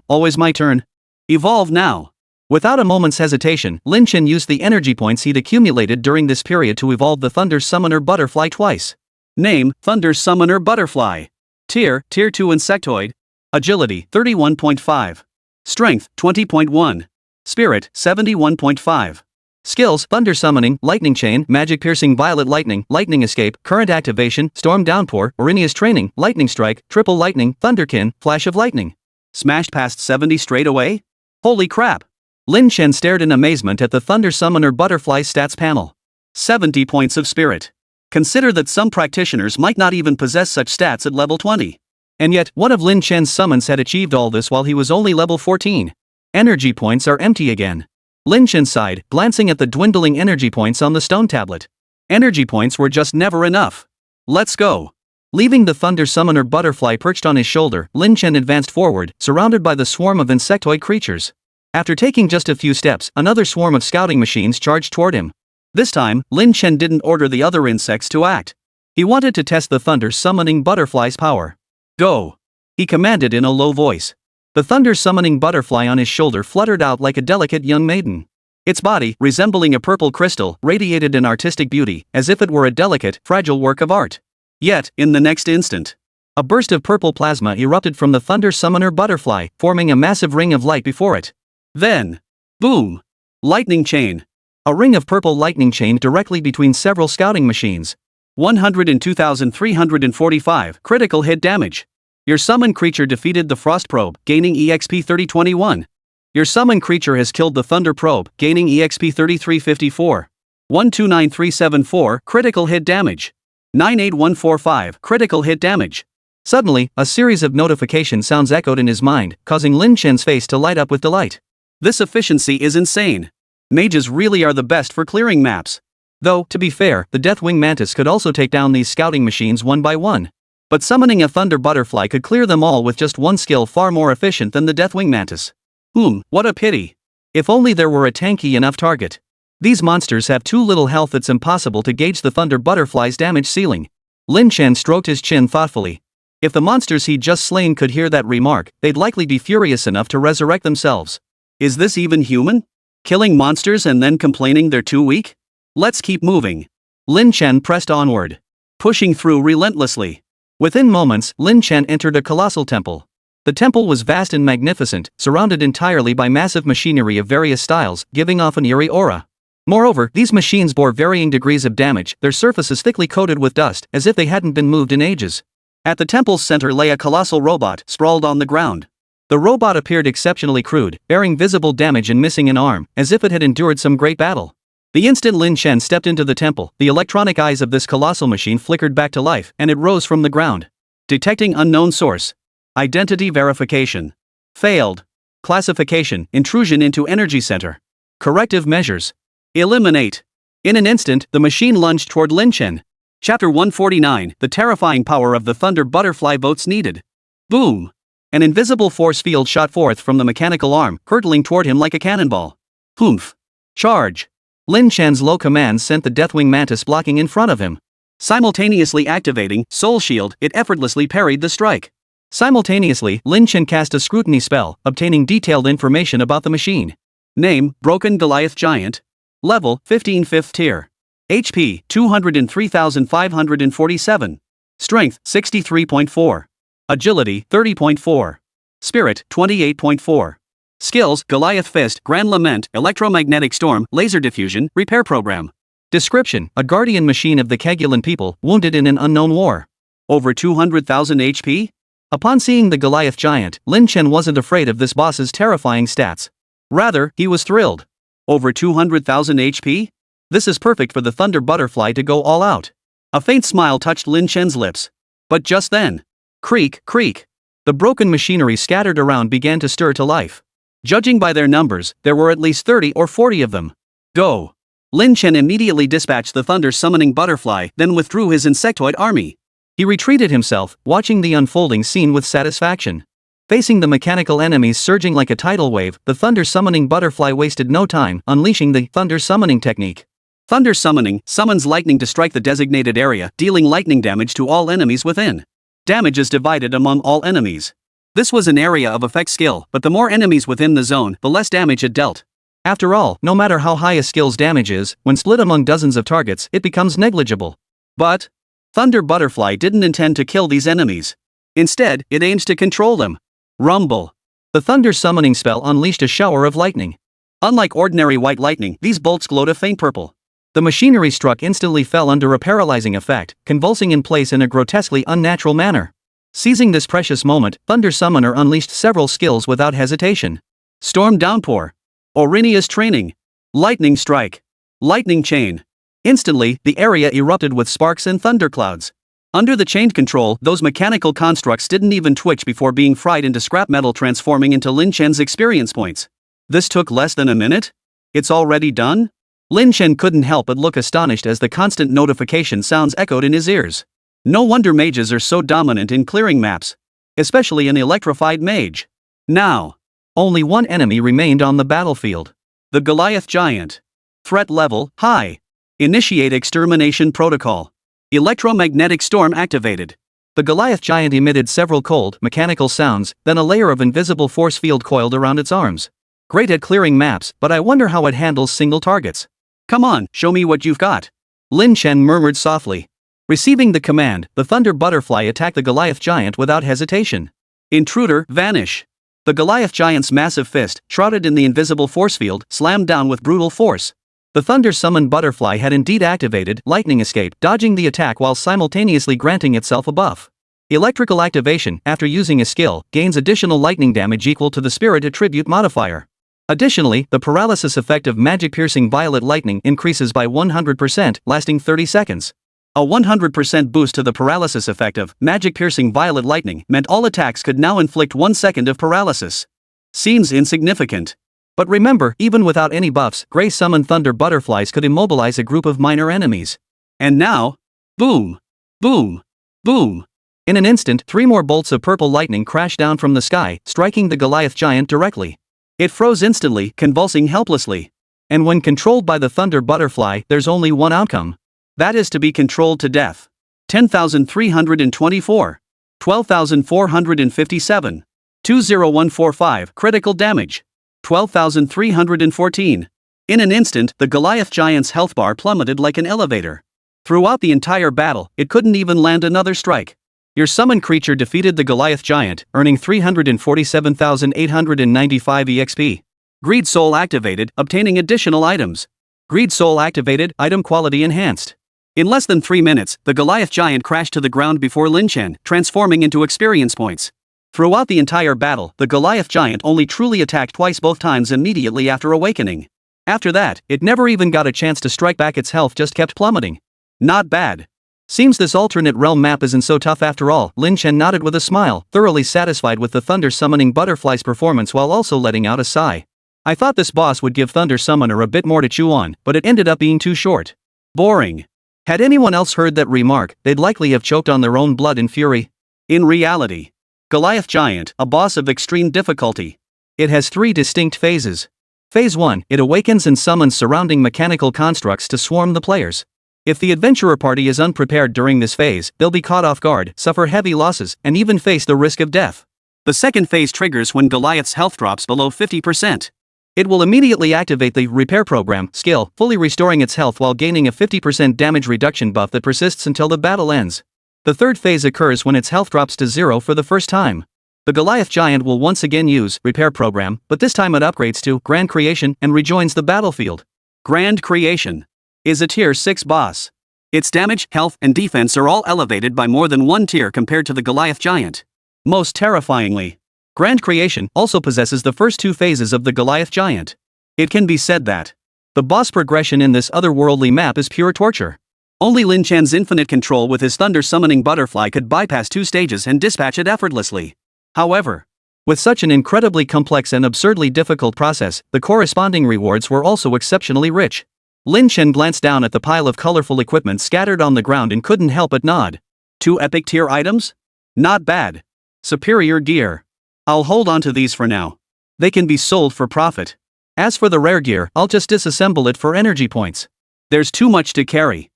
always my turn. Evolve now. Without a moment's hesitation, Lin Chen used the energy points he'd accumulated during this period to evolve the Thunder Summoner Butterfly twice. Name, Thunder Summoner Butterfly. Tier 2 Insectoid. Agility, 31.5. Strength, 20.1. Spirit, 71.5. Skills, Thunder Summoning, Lightning Chain, Magic Piercing, Violet Lightning, Lightning Escape, Current Activation, Storm Downpour, Orinius Training, Lightning Strike, Triple Lightning, Thunderkin, Flash of Lightning. Smashed past 70 straight away? Holy crap! Lin Chen stared in amazement at the Thunder Summoner Butterfly stats panel. 70 points of spirit. Consider that some practitioners might not even possess such stats at level 20. And yet, one of Lin Chen's summons had achieved all this while he was only level 14. Energy points are empty again. Lin Chen sighed, glancing at the dwindling energy points on the stone tablet. Energy points were just never enough. Let's go. Leaving the Thunder Summoner Butterfly perched on his shoulder, Lin Chen advanced forward, surrounded by the swarm of insectoid creatures. After taking just a few steps, another swarm of scouting machines charged toward him. This time, Lin Chen didn't order the other insects to act. He wanted to test the Thunder Summoning Butterfly's power. Go! He commanded in a low voice. The Thunder Summoning Butterfly on his shoulder fluttered out like a delicate young maiden. Its body, resembling a purple crystal, radiated an artistic beauty, as if it were a delicate, fragile work of art. Yet, in the next instant, a burst of purple plasma erupted from the Thunder Summoner Butterfly, forming a massive ring of light before it. Then, boom! Lightning Chain. A ring of purple lightning chain directly between several scouting machines. 102,345 critical hit damage. Your summoned creature defeated the Frost Probe, gaining EXP 3021. Your summoned creature has killed the Thunder Probe, gaining EXP 3354. 129374 critical hit damage. 98145 critical hit damage. Suddenly, a series of notification sounds echoed in his mind, causing Lin Chen's face to light up with delight. This efficiency is insane. Mages really are the best for clearing maps. Though, to be fair, the Deathwing Mantis could also take down these scouting machines one by one. But summoning a Thunder Butterfly could clear them all with just one skill far more efficient than the Deathwing Mantis. What a pity. If only there were a tanky enough target. These monsters have too little health, it's impossible to gauge the Thunder Butterfly's damage ceiling. Lin Chen stroked his chin thoughtfully. If the monsters he'd just slain could hear that remark, they'd likely be furious enough to resurrect themselves. Is this even human? Killing monsters and then complaining they're too weak? Let's keep moving. Lin Chen pressed onward, pushing through relentlessly. Within moments, Lin Chen entered a colossal temple. The temple was vast and magnificent, surrounded entirely by massive machinery of various styles, giving off an eerie aura. Moreover, these machines bore varying degrees of damage, their surfaces thickly coated with dust, as if they hadn't been moved in ages. At the temple's center lay a colossal robot, sprawled on the ground. The robot appeared exceptionally crude, bearing visible damage and missing an arm, as if it had endured some great battle. The instant Lin Chen stepped into the temple, the electronic eyes of this colossal machine flickered back to life, and it rose from the ground. Detecting unknown source. Identity verification. Failed. Classification, intrusion into energy center. Corrective measures. Eliminate. In an instant, the machine lunged toward Lin Chen. Chapter 149, The Terrifying Power of the Thunder Butterfly Votes Needed. Boom! An invisible force field shot forth from the mechanical arm, hurtling toward him like a cannonball. Humph! Charge! Lin Chen's low command sent the Deathwing Mantis blocking in front of him. Simultaneously activating Soul Shield, it effortlessly parried the strike. Simultaneously, Lin Chen cast a scrutiny spell, obtaining detailed information about the machine. Name, Broken Goliath Giant. Level, 15 5th tier. HP, 203,547. Strength, 63.4. Agility, 30.4. Spirit, 28.4. Skills, Goliath Fist, Grand Lament, Electromagnetic Storm, Laser Diffusion, Repair Program. Description, a guardian machine of the Kegulan people, wounded in an unknown war. Over 200,000 HP? Upon seeing the Goliath giant, Lin Chen wasn't afraid of this boss's terrifying stats. Rather, he was thrilled. Over 200,000 HP? This is perfect for the Thunder Butterfly to go all out. A faint smile touched Lin Chen's lips. But just then, creak, creak. The broken machinery scattered around began to stir to life. Judging by their numbers, there were at least 30 or 40 of them. Go! Lin Chen immediately dispatched the thunder-summoning butterfly, then withdrew his insectoid army. He retreated himself, watching the unfolding scene with satisfaction. Facing the mechanical enemies surging like a tidal wave, the thunder-summoning butterfly wasted no time, unleashing the thunder-summoning technique. Thunder Summoning summons lightning to strike the designated area, dealing lightning damage to all enemies within. Damage is divided among all enemies. This was an area of effect skill, but the more enemies within the zone, the less damage it dealt. After all, no matter how high a skill's damage is, when split among dozens of targets, it becomes negligible. But Thunder Butterfly didn't intend to kill these enemies. Instead, it aims to control them. Rumble. The Thunder summoning spell unleashed a shower of lightning. Unlike ordinary white lightning, these bolts glowed a faint purple. The machinery struck instantly fell under a paralyzing effect, convulsing in place in a grotesquely unnatural manner. Seizing this precious moment, Thunder Summoner unleashed several skills without hesitation. Storm Downpour. Aurinia's Training. Lightning Strike. Lightning Chain. Instantly, the area erupted with sparks and thunderclouds. Under the chained control, those mechanical constructs didn't even twitch before being fried into scrap metal, transforming into Lin Chen's experience points. This took less than a minute? It's already done? Lin Chen couldn't help but look astonished as the constant notification sounds echoed in his ears. No wonder mages are so dominant in clearing maps. Especially an electrified mage. Now, only one enemy remained on the battlefield. The Goliath Giant. Threat level, high. Initiate extermination protocol. Electromagnetic storm activated. The Goliath Giant emitted several cold, mechanical sounds, then a layer of invisible force field coiled around its arms. Great at clearing maps, but I wonder how it handles single targets. Come on, show me what you've got. Lin Chen murmured softly. Receiving the command, the Thunder Butterfly attacked the Goliath Giant without hesitation. Intruder, vanish. The Goliath Giant's massive fist, shrouded in the invisible force field, slammed down with brutal force. The Thunder-summoned butterfly had indeed activated Lightning Escape, dodging the attack while simultaneously granting itself a buff. Electrical activation, after using a skill, gains additional lightning damage equal to the Spirit Attribute modifier. Additionally, the paralysis effect of magic-piercing violet lightning increases by 100%, lasting 30 seconds. A 100% boost to the paralysis effect of magic-piercing violet lightning meant all attacks could now inflict 1 second of paralysis. Seems insignificant. But remember, even without any buffs, Gray-summoned Thunder Butterflies could immobilize a group of minor enemies. And now, boom, boom, boom. In an instant, 3 more bolts of purple lightning crashed down from the sky, striking the Goliath Giant directly. It froze instantly, convulsing helplessly. And when controlled by the Thunder Butterfly, there's only one outcome. That is to be controlled to death. 10,324. 12,457. 20145 critical damage. 12,314. In an instant, the Goliath Giant's health bar plummeted like an elevator. Throughout the entire battle, it couldn't even land another strike. Your summoned creature defeated the Goliath Giant, earning 347,895 EXP. Greed Soul activated, obtaining additional items. Greed Soul activated, item quality enhanced. In less than 3 minutes, the Goliath Giant crashed to the ground before Lin Chen, transforming into experience points. Throughout the entire battle, the Goliath Giant only truly attacked twice, both times immediately after awakening. After that, it never even got a chance to strike back, its health just kept plummeting. Not bad. Seems this alternate realm map isn't so tough after all. Lin Chen nodded with a smile, thoroughly satisfied with the Thunder Summoning Butterfly's performance while also letting out a sigh. I thought this boss would give Thunder Summoner a bit more to chew on, but it ended up being too short. Boring. Had anyone else heard that remark, they'd likely have choked on their own blood in fury. In reality, Goliath Giant, a boss of extreme difficulty. It has 3 distinct phases. Phase 1, it awakens and summons surrounding mechanical constructs to swarm the players. If the adventurer party is unprepared during this phase, they'll be caught off guard, suffer heavy losses, and even face the risk of death. The second phase triggers when Goliath's health drops below 50%. It will immediately activate the Repair Program skill, fully restoring its health while gaining a 50% damage reduction buff that persists until the battle ends. The third phase occurs when its health drops to 0 for the first time. The Goliath Giant will once again use Repair Program, but this time it upgrades to Grand Creation and rejoins the battlefield. Grand Creation is a tier 6 boss. Its damage, health, and defense are all elevated by more than 1 tier compared to the Goliath Giant. Most terrifyingly, Grand Creation also possesses the first 2 phases of the Goliath Giant. It can be said that the boss progression in this otherworldly map is pure torture. Only Lin Chen's infinite control with his Thunder Summoning Butterfly could bypass 2 stages and dispatch it effortlessly. However, with such an incredibly complex and absurdly difficult process, the corresponding rewards were also exceptionally rich. Lin Chen glanced down at the pile of colorful equipment scattered on the ground and couldn't help but nod. 2 epic tier items? Not bad. Superior gear. I'll hold on to these for now. They can be sold for profit. As for the rare gear, I'll just disassemble it for energy points. There's too much to carry.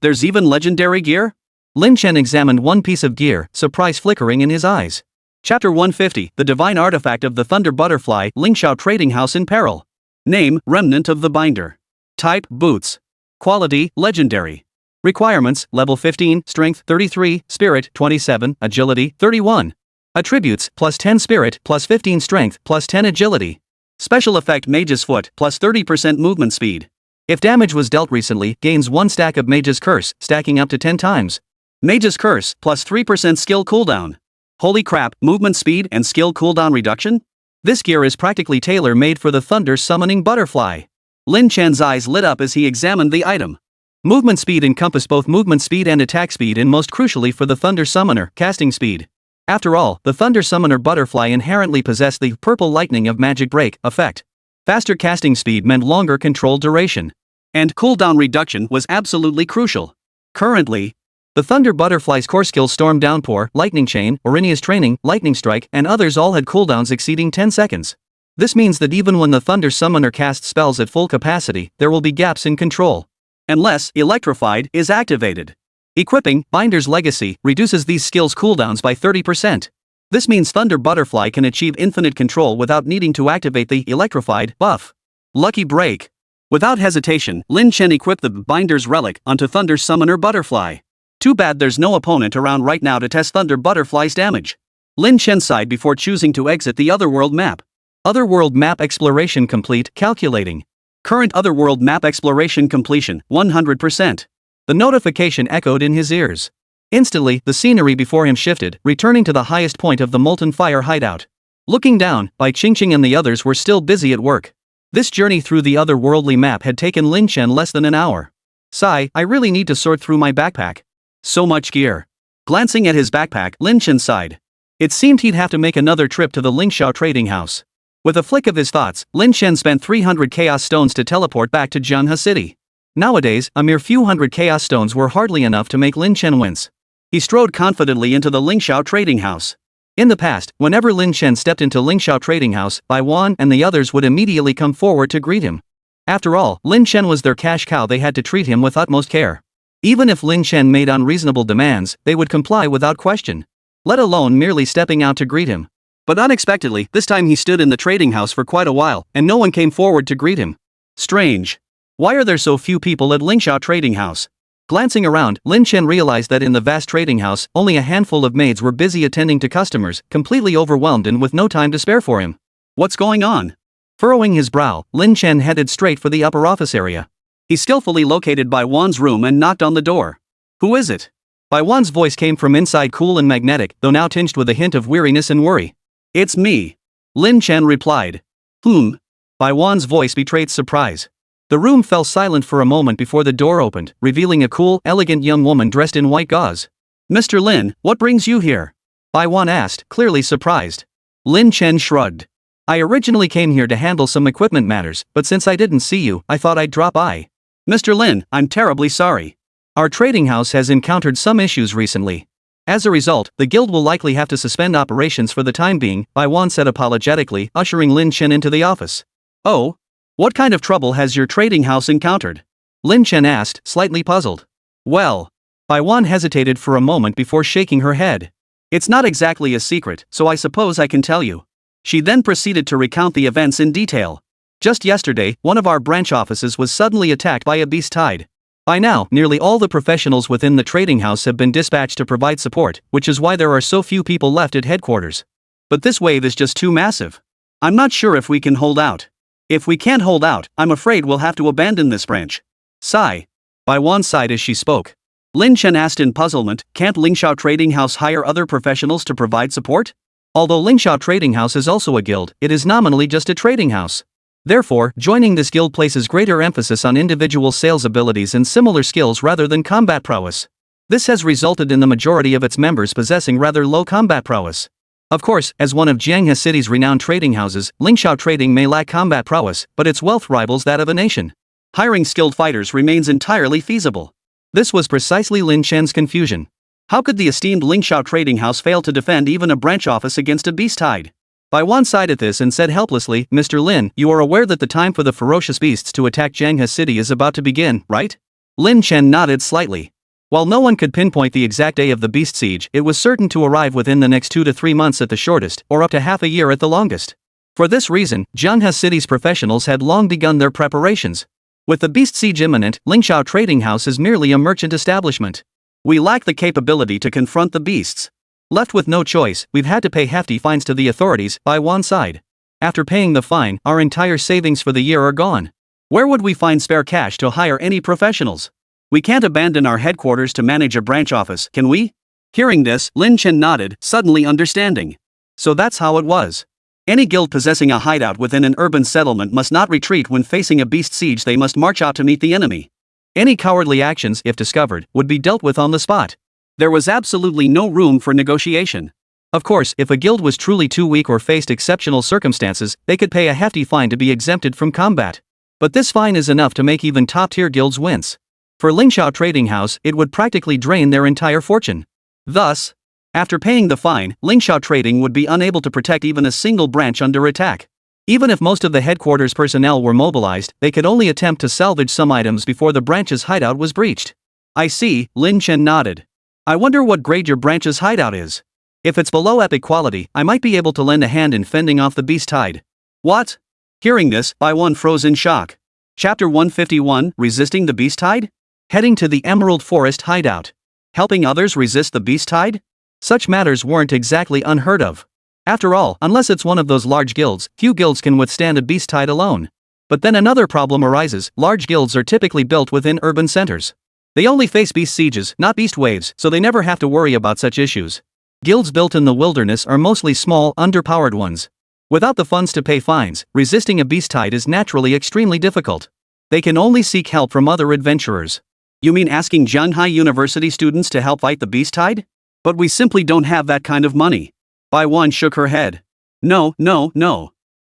There's even legendary gear? Lin Chen examined one piece of gear, surprise flickering in his eyes. Chapter 150, The Divine Artifact of the Thunder Butterfly, Lingxiao Trading House in Peril. Name, Remnant of the Binder. Type, Boots. Quality, Legendary. Requirements, Level 15, Strength 33, Spirit 27, Agility 31. Attributes, plus 10 Spirit, plus 15 Strength, plus 10 Agility. Special effect Mage's Foot, plus 30% movement speed. If damage was dealt recently, gains 1 stack of Mage's Curse, stacking up to 10 times. Mage's Curse, plus 3% skill cooldown. Holy crap, movement speed and skill cooldown reduction? This gear is practically tailor-made for the thunder summoning butterfly. Lin Chen's eyes lit up as he examined the item. Movement speed encompassed both movement speed and attack speed, and most crucially for the thunder summoner, casting speed. After all, the thunder summoner butterfly inherently possessed the purple lightning of magic break effect. Faster casting speed meant longer control duration. And cooldown reduction was absolutely crucial. Currently, the Thunder Butterfly's core skills Storm Downpour, Lightning Chain, Orinia's Training, Lightning Strike, and others all had cooldowns exceeding 10 seconds. This means that even when the Thunder Summoner casts spells at full capacity, there will be gaps in control. Unless Electrified is activated. Equipping Binder's Legacy reduces these skills' cooldowns by 30%. This means Thunder Butterfly can achieve infinite control without needing to activate the Electrified buff. Lucky break. Without hesitation, Lin Chen equipped the Binder's Relic onto Thunder Summoner Butterfly. Too bad there's no opponent around right now to test Thunder Butterfly's damage. Lin Chen sighed before choosing to exit the Otherworld map. Otherworld map exploration complete, calculating. Current Otherworld map exploration completion, 100%. The notification echoed in his ears. Instantly, the scenery before him shifted, returning to the highest point of the Molten Fire hideout. Looking down, Bai Qingxue and the others were still busy at work. This journey through the otherworldly map had taken Lin Chen less than an hour. Sigh, I really need to sort through my backpack. So much gear. Glancing at his backpack, Lin Chen sighed. It seemed he'd have to make another trip to the Lingxiao trading house. With a flick of his thoughts, Lin Chen spent 300 Chaos Stones to teleport back to Jianghe City. Nowadays, a mere few hundred Chaos Stones were hardly enough to make Lin Chen wince. He strode confidently into the Lingxiao trading house. In the past, whenever Lin Chen stepped into Lingxiao trading house, Bai Wan and the others would immediately come forward to greet him. After all, Lin Chen was their cash cow. They had to treat him with utmost care. Even if Lin Chen made unreasonable demands, they would comply without question. Let alone merely stepping out to greet him. But unexpectedly, this time he stood in the trading house for quite a while, and no one came forward to greet him. Strange. Why are there so few people at Lingxiao trading house? Glancing around, Lin Chen realized that in the vast trading house, only a handful of maids were busy attending to customers, completely overwhelmed and with no time to spare for him. What's going on? Furrowing his brow, Lin Chen headed straight for the upper office area. He skillfully located Bai Wan's room and knocked on the door. Who is it? Bai Wan's voice came from inside, cool and magnetic, though now tinged with a hint of weariness and worry. It's me. Lin Chen replied. Bai Wan's voice betrayed surprise. The room fell silent for a moment before the door opened, revealing a cool, elegant young woman dressed in white gauze. Mr. Lin, what brings you here? Bai Wan asked, clearly surprised. Lin Chen shrugged. I originally came here to handle some equipment matters, but since I didn't see you, I thought I'd drop by. Mr. Lin, I'm terribly sorry. Our trading house has encountered some issues recently. As a result, the guild will likely have to suspend operations for the time being, Bai Wan said apologetically, ushering Lin Chen into the office. Oh? What kind of trouble has your trading house encountered? Lin Chen asked, slightly puzzled. Well. Bai Wan hesitated for a moment before shaking her head. It's not exactly a secret, so I suppose I can tell you. She then proceeded to recount the events in detail. Just yesterday, one of our branch offices was suddenly attacked by a beast tide. By now, nearly all the professionals within the trading house have been dispatched to provide support, which is why there are so few people left at headquarters. But this wave is just too massive. I'm not sure if we can hold out. If we can't hold out, I'm afraid we'll have to abandon this branch. Sigh. Bai Wan sighed as she spoke. Lin Chen asked in puzzlement, can't Lingxiao Trading House hire other professionals to provide support? Although Lingxiao Trading House is also a guild, it is nominally just a trading house. Therefore, joining this guild places greater emphasis on individual sales abilities and similar skills rather than combat prowess. This has resulted in the majority of its members possessing rather low combat prowess. Of course, as one of Jianghe City's renowned trading houses, Lingxiao Trading may lack combat prowess, but its wealth rivals that of a nation. Hiring skilled fighters remains entirely feasible. This was precisely Lin Chen's confusion. How could the esteemed Lingxiao Trading House fail to defend even a branch office against a beast tide? Bai Wan sighed at this and said helplessly, Mr. Lin, you are aware that the time for the ferocious beasts to attack Jianghe City is about to begin, right? Lin Chen nodded slightly. While no one could pinpoint the exact day of the beast siege, it was certain to arrive within the next 2 to 3 months at the shortest, or up to half a year at the longest. For this reason, Jianghe City's professionals had long begun their preparations. With the beast siege imminent, Lingxiao Trading House is merely a merchant establishment. We lack the capability to confront the beasts. Left with no choice, we've had to pay hefty fines to the authorities, by one side. After paying the fine, our entire savings for the year are gone. Where would we find spare cash to hire any professionals? We can't abandon our headquarters to manage a branch office, can we? Hearing this, Lin Chen nodded, suddenly understanding. So that's how it was. Any guild possessing a hideout within an urban settlement must not retreat when facing a beast siege. They must march out to meet the enemy. Any cowardly actions, if discovered, would be dealt with on the spot. There was absolutely no room for negotiation. Of course, if a guild was truly too weak or faced exceptional circumstances, they could pay a hefty fine to be exempted from combat. But this fine is enough to make even top-tier guilds wince. For Lingxiao Trading House, it would practically drain their entire fortune. Thus, after paying the fine, Lingxiao Trading would be unable to protect even a single branch under attack. Even if most of the headquarters personnel were mobilized, they could only attempt to salvage some items before the branch's hideout was breached. I see, Lin Chen nodded. I wonder what grade your branch's hideout is. If it's below epic quality, I might be able to lend a hand in fending off the beast tide. What? Hearing this, Baiwan froze in shock. Chapter 151, Resisting the Beast Tide? Heading to the Emerald Forest hideout. Helping others resist the beast tide? Such matters weren't exactly unheard of. After all, unless it's one of those large guilds, few guilds can withstand a beast tide alone. But then another problem arises. Large guilds are typically built within urban centers. They only face beast sieges, not beast waves, so they never have to worry about such issues. Guilds built in the wilderness are mostly small, underpowered ones. Without the funds to pay fines, resisting a beast tide is naturally extremely difficult. They can only seek help from other adventurers. You mean asking Jianghe University students to help fight the beast tide? But we simply don't have that kind of money. Baiwan shook her head. No.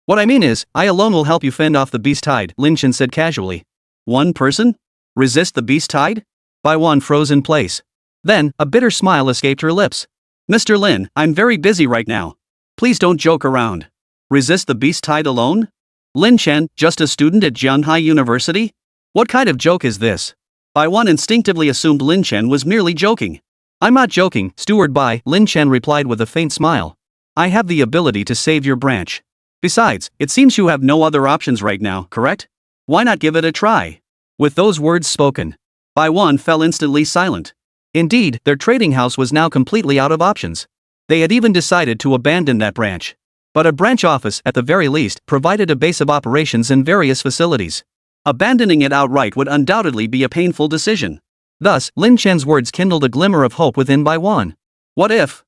What I mean is, I alone will help you fend off the beast tide, Lin Chen said casually. One person? Resist the beast tide? Baiwan froze in place. Then, a bitter smile escaped her lips. Mr. Lin, I'm very busy right now. Please don't joke around. Resist the beast tide alone? Lin Chen, just a student at Jianghe University? What kind of joke is this? Baiwan instinctively assumed Lin Chen was merely joking. I'm not joking, Steward Bai, Lin Chen replied with a faint smile. I have the ability to save your branch. Besides, it seems you have no other options right now, correct? Why not give it a try? With those words spoken, Baiwan fell instantly silent. Indeed, their trading house was now completely out of options. They had even decided to abandon that branch. But a branch office, at the very least, provided a base of operations and various facilities. Abandoning it outright would undoubtedly be a painful decision. Thus, Lin Chen's words kindled a glimmer of hope within Baiwan. What if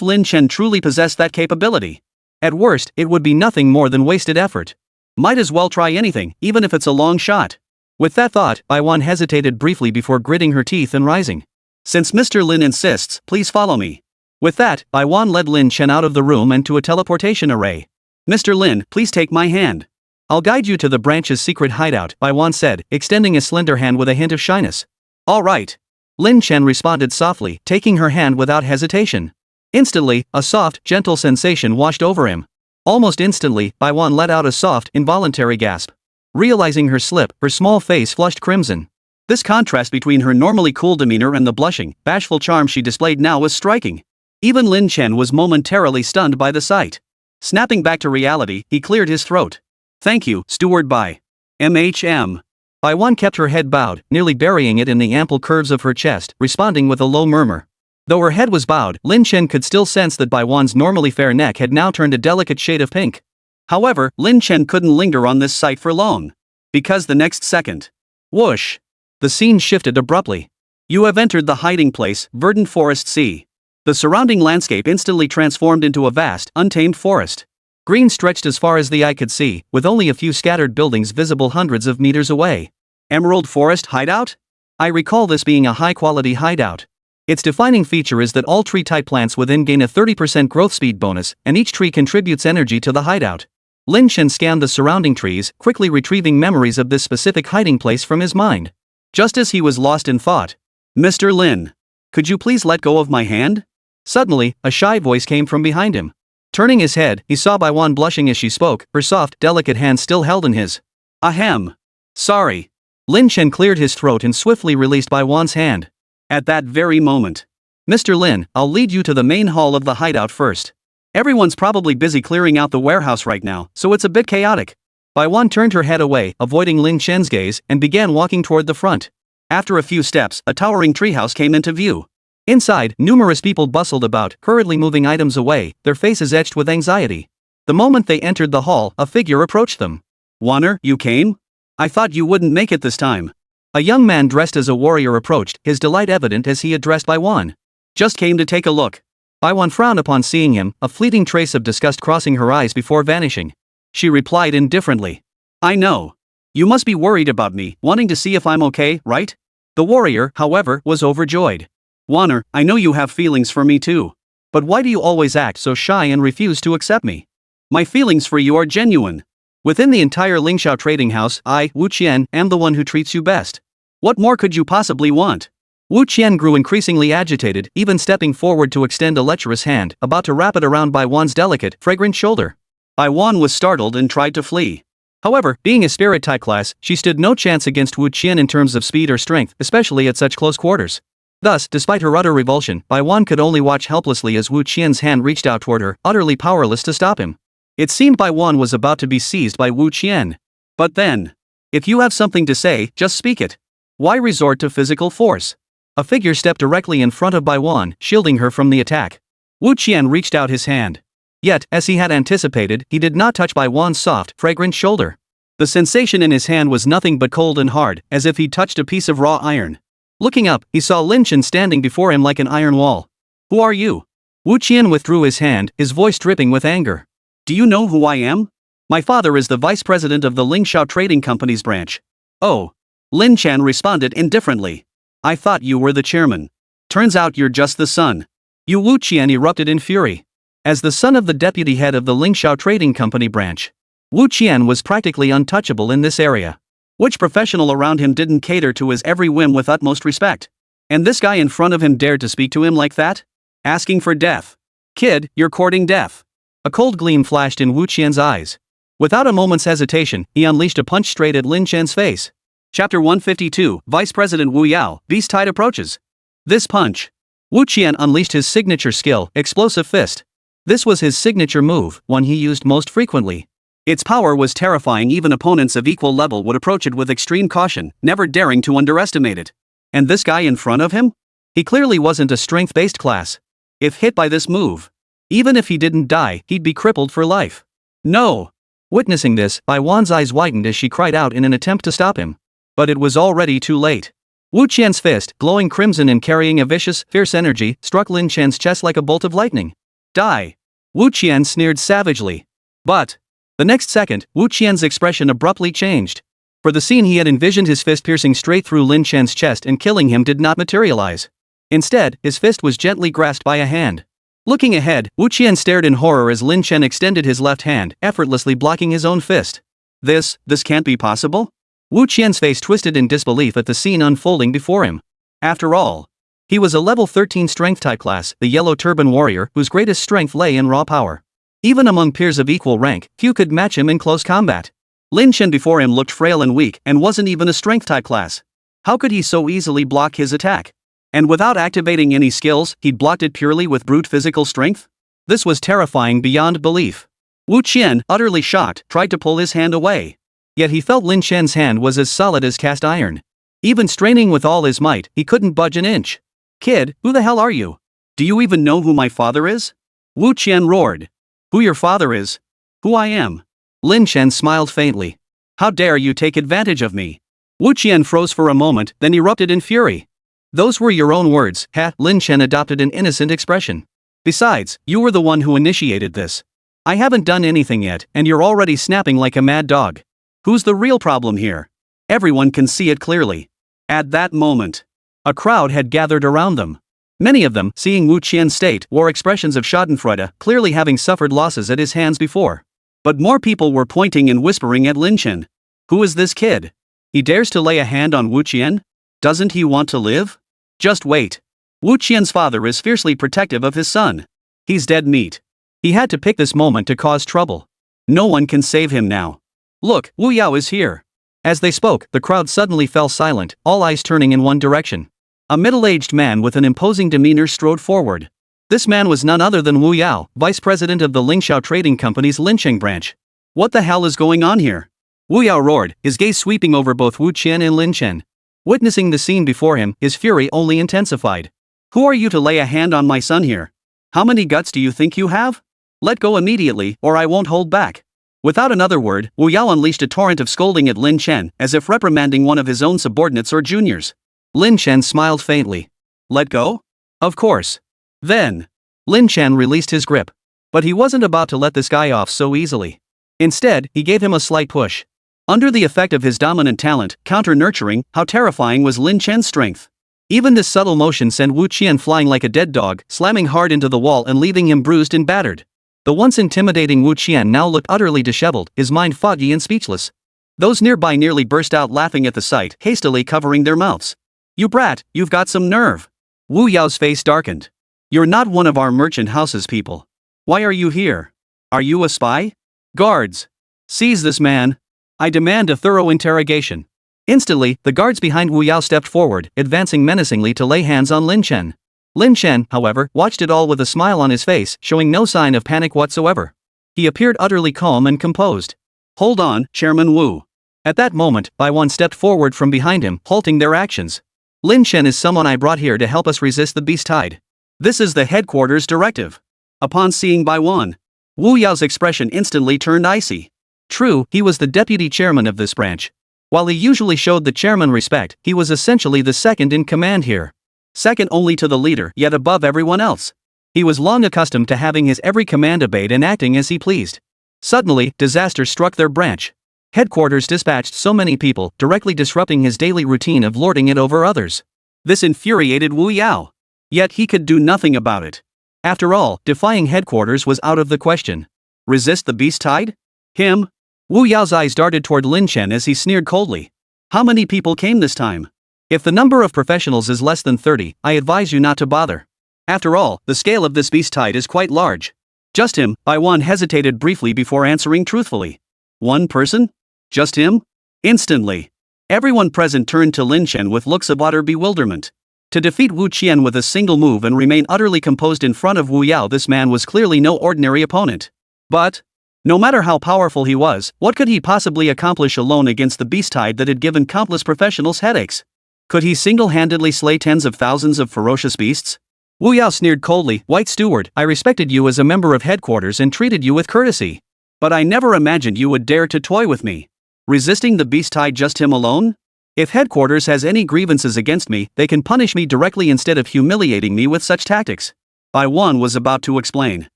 Lin Chen truly possessed that capability? At worst, it would be nothing more than wasted effort. Might as well try anything, even if it's a long shot. With that thought, Baiwan hesitated briefly before gritting her teeth and rising. Since Mr. Lin insists, please follow me. With that, Baiwan led Lin Chen out of the room and to a teleportation array. Mr. Lin, please take my hand. I'll guide you to the branch's secret hideout, Baiwan said, extending a slender hand with a hint of shyness. All right. Lin Chen responded softly, taking her hand without hesitation. Instantly, a soft, gentle sensation washed over him. Almost instantly, Baiwan let out a soft, involuntary gasp. Realizing her slip, her small face flushed crimson. This contrast between her normally cool demeanor and the blushing, bashful charm she displayed now was striking. Even Lin Chen was momentarily stunned by the sight. Snapping back to reality, he cleared his throat. Thank you, Steward Bai. MHM. Baiwan kept her head bowed, nearly burying it in the ample curves of her chest, responding with a low murmur. Though her head was bowed, Lin Chen could still sense that Baiwan's normally fair neck had now turned a delicate shade of pink. However, Lin Chen couldn't linger on this sight for long. Because the next second. Whoosh! The scene shifted abruptly. You have entered the hiding place, verdant forest sea. The surrounding landscape instantly transformed into a vast, untamed forest. Green stretched as far as the eye could see, with only a few scattered buildings visible hundreds of meters away. Emerald Forest Hideout? I recall this being a high-quality hideout. Its defining feature is that all tree-type plants within gain a 30% growth speed bonus, and each tree contributes energy to the hideout. Lin Chen scanned the surrounding trees, quickly retrieving memories of this specific hiding place from his mind. Just as he was lost in thought. Mr. Lin. Could you please let go of my hand? Suddenly, a shy voice came from behind him. Turning his head, he saw Baiwan blushing as she spoke, her soft, delicate hand still held in his. Ahem. Sorry. Lin Chen cleared his throat and swiftly released Baiwan's hand. At that very moment. Mr. Lin, I'll lead you to the main hall of the hideout first. Everyone's probably busy clearing out the warehouse right now, so it's a bit chaotic. Bai Wan turned her head away, avoiding Lin Chen's gaze, and began walking toward the front. After a few steps, a towering treehouse came into view. Inside, numerous people bustled about, hurriedly moving items away, their faces etched with anxiety. The moment they entered the hall, a figure approached them. "Wanner, you came? I thought you wouldn't make it this time." A young man dressed as a warrior approached, his delight evident as he addressed Bai Wan. "Just came to take a look." Bai Wan frowned upon seeing him, a fleeting trace of disgust crossing her eyes before vanishing. She replied indifferently. "I know. You must be worried about me, wanting to see if I'm okay, right?" The warrior, however, was overjoyed. "Wanner, I know you have feelings for me too. But why do you always act so shy and refuse to accept me? My feelings for you are genuine. Within the entire Lingxiao trading house, I, Wu Qian, am the one who treats you best. What more could you possibly want?" Wu Qian grew increasingly agitated, even stepping forward to extend a lecherous hand, about to wrap it around Bai Wan's delicate, fragrant shoulder. Bai Wan was startled and tried to flee. However, being a spirit type class, she stood no chance against Wu Qian in terms of speed or strength, especially at such close quarters. Thus, despite her utter revulsion, Bai Wan could only watch helplessly as Wu Qian's hand reached out toward her, utterly powerless to stop him. It seemed Bai Wan was about to be seized by Wu Qian. But then, if you have something to say, just speak it. Why resort to physical force? A figure stepped directly in front of Bai Wan, shielding her from the attack. Wu Qian reached out his hand. Yet, as he had anticipated, he did not touch Bai Wan's soft, fragrant shoulder. The sensation in his hand was nothing but cold and hard, as if he'd touched a piece of raw iron. Looking up, he saw Lin Chen standing before him like an iron wall. "Who are you?" Wu Qian withdrew his hand, his voice dripping with anger. "Do you know who I am? My father is the vice president of the Lingxiao Trading Company's branch." "Oh." Lin Chen responded indifferently. "I thought you were the chairman. Turns out you're just the son." Wu Qian erupted in fury. As the son of the deputy head of the Lingxiao Trading Company branch, Wu Qian was practically untouchable in this area. Which professional around him didn't cater to his every whim with utmost respect? And this guy in front of him dared to speak to him like that? Asking for death. "Kid, you're courting death." A cold gleam flashed in Wu Qian's eyes. Without a moment's hesitation, he unleashed a punch straight at Lin Chen's face. Chapter 152, Vice President Wu Yao, Beast Tide approaches. This punch. Wu Qian unleashed his signature skill, Explosive Fist. This was his signature move, one he used most frequently. Its power was terrifying, even opponents of equal level would approach it with extreme caution, never daring to underestimate it. And this guy in front of him? He clearly wasn't a strength-based class. If hit by this move, even if he didn't die, he'd be crippled for life. No! Witnessing this, Bai Wan's eyes widened as she cried out in an attempt to stop him. But it was already too late. Wu Qian's fist, glowing crimson and carrying a vicious, fierce energy, struck Lin Chen's chest like a bolt of lightning. "Die!" Wu Qian sneered savagely. But the next second, Wu Qian's expression abruptly changed. For the scene he had envisioned, his fist piercing straight through Lin Chen's chest and killing him, did not materialize. Instead, his fist was gently grasped by a hand. Looking ahead, Wu Qian stared in horror as Lin Chen extended his left hand, effortlessly blocking his own fist. This can't be possible? Wu Qian's face twisted in disbelief at the scene unfolding before him. After all, he was a level 13 strength type class, the Yellow Turban Warrior, whose greatest strength lay in raw power. Even among peers of equal rank, few could match him in close combat. Lin Chen before him looked frail and weak, and wasn't even a strength type class. How could he so easily block his attack? And without activating any skills, he'd blocked it purely with brute physical strength? This was terrifying beyond belief. Wu Qian, utterly shocked, tried to pull his hand away. Yet he felt Lin Chen's hand was as solid as cast iron. Even straining with all his might, he couldn't budge an inch. "Kid, who the hell are you? Do you even know who my father is?" Wu Qian roared. "Who your father is? Who I am?" Lin Chen smiled faintly. "How dare you take advantage of me?" Wu Qian froze for a moment, then erupted in fury. "Those were your own words." Lin Chen adopted an innocent expression. "Besides, you were the one who initiated this. I haven't done anything yet, and you're already snapping like a mad dog. Who's the real problem here? Everyone can see it clearly." At that moment, a crowd had gathered around them. Many of them, seeing Wu Qian's state, wore expressions of schadenfreude, clearly having suffered losses at his hands before. But more people were pointing and whispering at Lin Chen. "Who is this kid? He dares to lay a hand on Wu Qian? Doesn't he want to live? Just wait. Wu Qian's father is fiercely protective of his son. He's dead meat. He had to pick this moment to cause trouble. No one can save him now. Look, Wu Yao is here." As they spoke, the crowd suddenly fell silent, all eyes turning in one direction. A middle-aged man with an imposing demeanor strode forward. This man was none other than Wu Yao, vice president of the Lingxiao Trading Company's Lincheng branch. What the hell is going on here? Wu Yao roared, his gaze sweeping over both Wu Qian and Lin Chen. Witnessing the scene before him, his fury only intensified. Who are you to lay a hand on my son here? How many guts do you think you have? Let go immediately, or I won't hold back. Without another word, Wu Yao unleashed a torrent of scolding at Lin Chen, as if reprimanding one of his own subordinates or juniors. Lin Chen smiled faintly. Let go? Of course. Then. Lin Chen released his grip. But he wasn't about to let this guy off so easily. Instead, he gave him a slight push. Under the effect of his dominant talent, counter-nurturing, how terrifying was Lin Chen's strength. Even this subtle motion sent Wu Qian flying like a dead dog, slamming hard into the wall and leaving him bruised and battered. The once intimidating Wu Qian now looked utterly disheveled, his mind foggy and speechless. Those nearby nearly burst out laughing at the sight, hastily covering their mouths. You brat, you've got some nerve. Wu Yao's face darkened. You're not one of our merchant house's people. Why are you here? Are you a spy? Guards! Seize this man. I demand a thorough interrogation. Instantly, the guards behind Wu Yao stepped forward, advancing menacingly to lay hands on Lin Chen. Lin Chen, however, watched it all with a smile on his face, showing no sign of panic whatsoever. He appeared utterly calm and composed. Hold on, Chairman Wu. At that moment, Bai Wan stepped forward from behind him, halting their actions. Lin Chen is someone I brought here to help us resist the beast tide. This is the headquarters directive. Upon seeing Bai Wan, Wu Yao's expression instantly turned icy. True, he was the deputy chairman of this branch. While he usually showed the chairman respect, he was essentially the second in command here. Second only to the leader, yet above everyone else. He was long accustomed to having his every command obeyed and acting as he pleased. Suddenly, disaster struck their branch. Headquarters dispatched so many people, directly disrupting his daily routine of lording it over others. This infuriated Wu Yao. Yet he could do nothing about it. After all, defying headquarters was out of the question. Resist the beast tide? Him? Wu Yao's eyes darted toward Lin Chen as he sneered coldly. How many people came this time? If the number of professionals is less than 30, I advise you not to bother. After all, the scale of this beast tide is quite large. Just him. Bai Wan hesitated briefly before answering truthfully. One person? Just him? Instantly. Everyone present turned to Lin Chen with looks of utter bewilderment. To defeat Wu Qian with a single move and remain utterly composed in front of Wu Yao, this man was clearly no ordinary opponent. But, no matter how powerful he was, what could he possibly accomplish alone against the beast tide that had given countless professionals headaches? Could he single-handedly slay tens of thousands of ferocious beasts? Wu Yao sneered coldly, White Steward, I respected you as a member of headquarters and treated you with courtesy. But I never imagined you would dare to toy with me. Resisting the beast tide just him alone? If headquarters has any grievances against me, they can punish me directly instead of humiliating me with such tactics. Bai Wan was about to explain.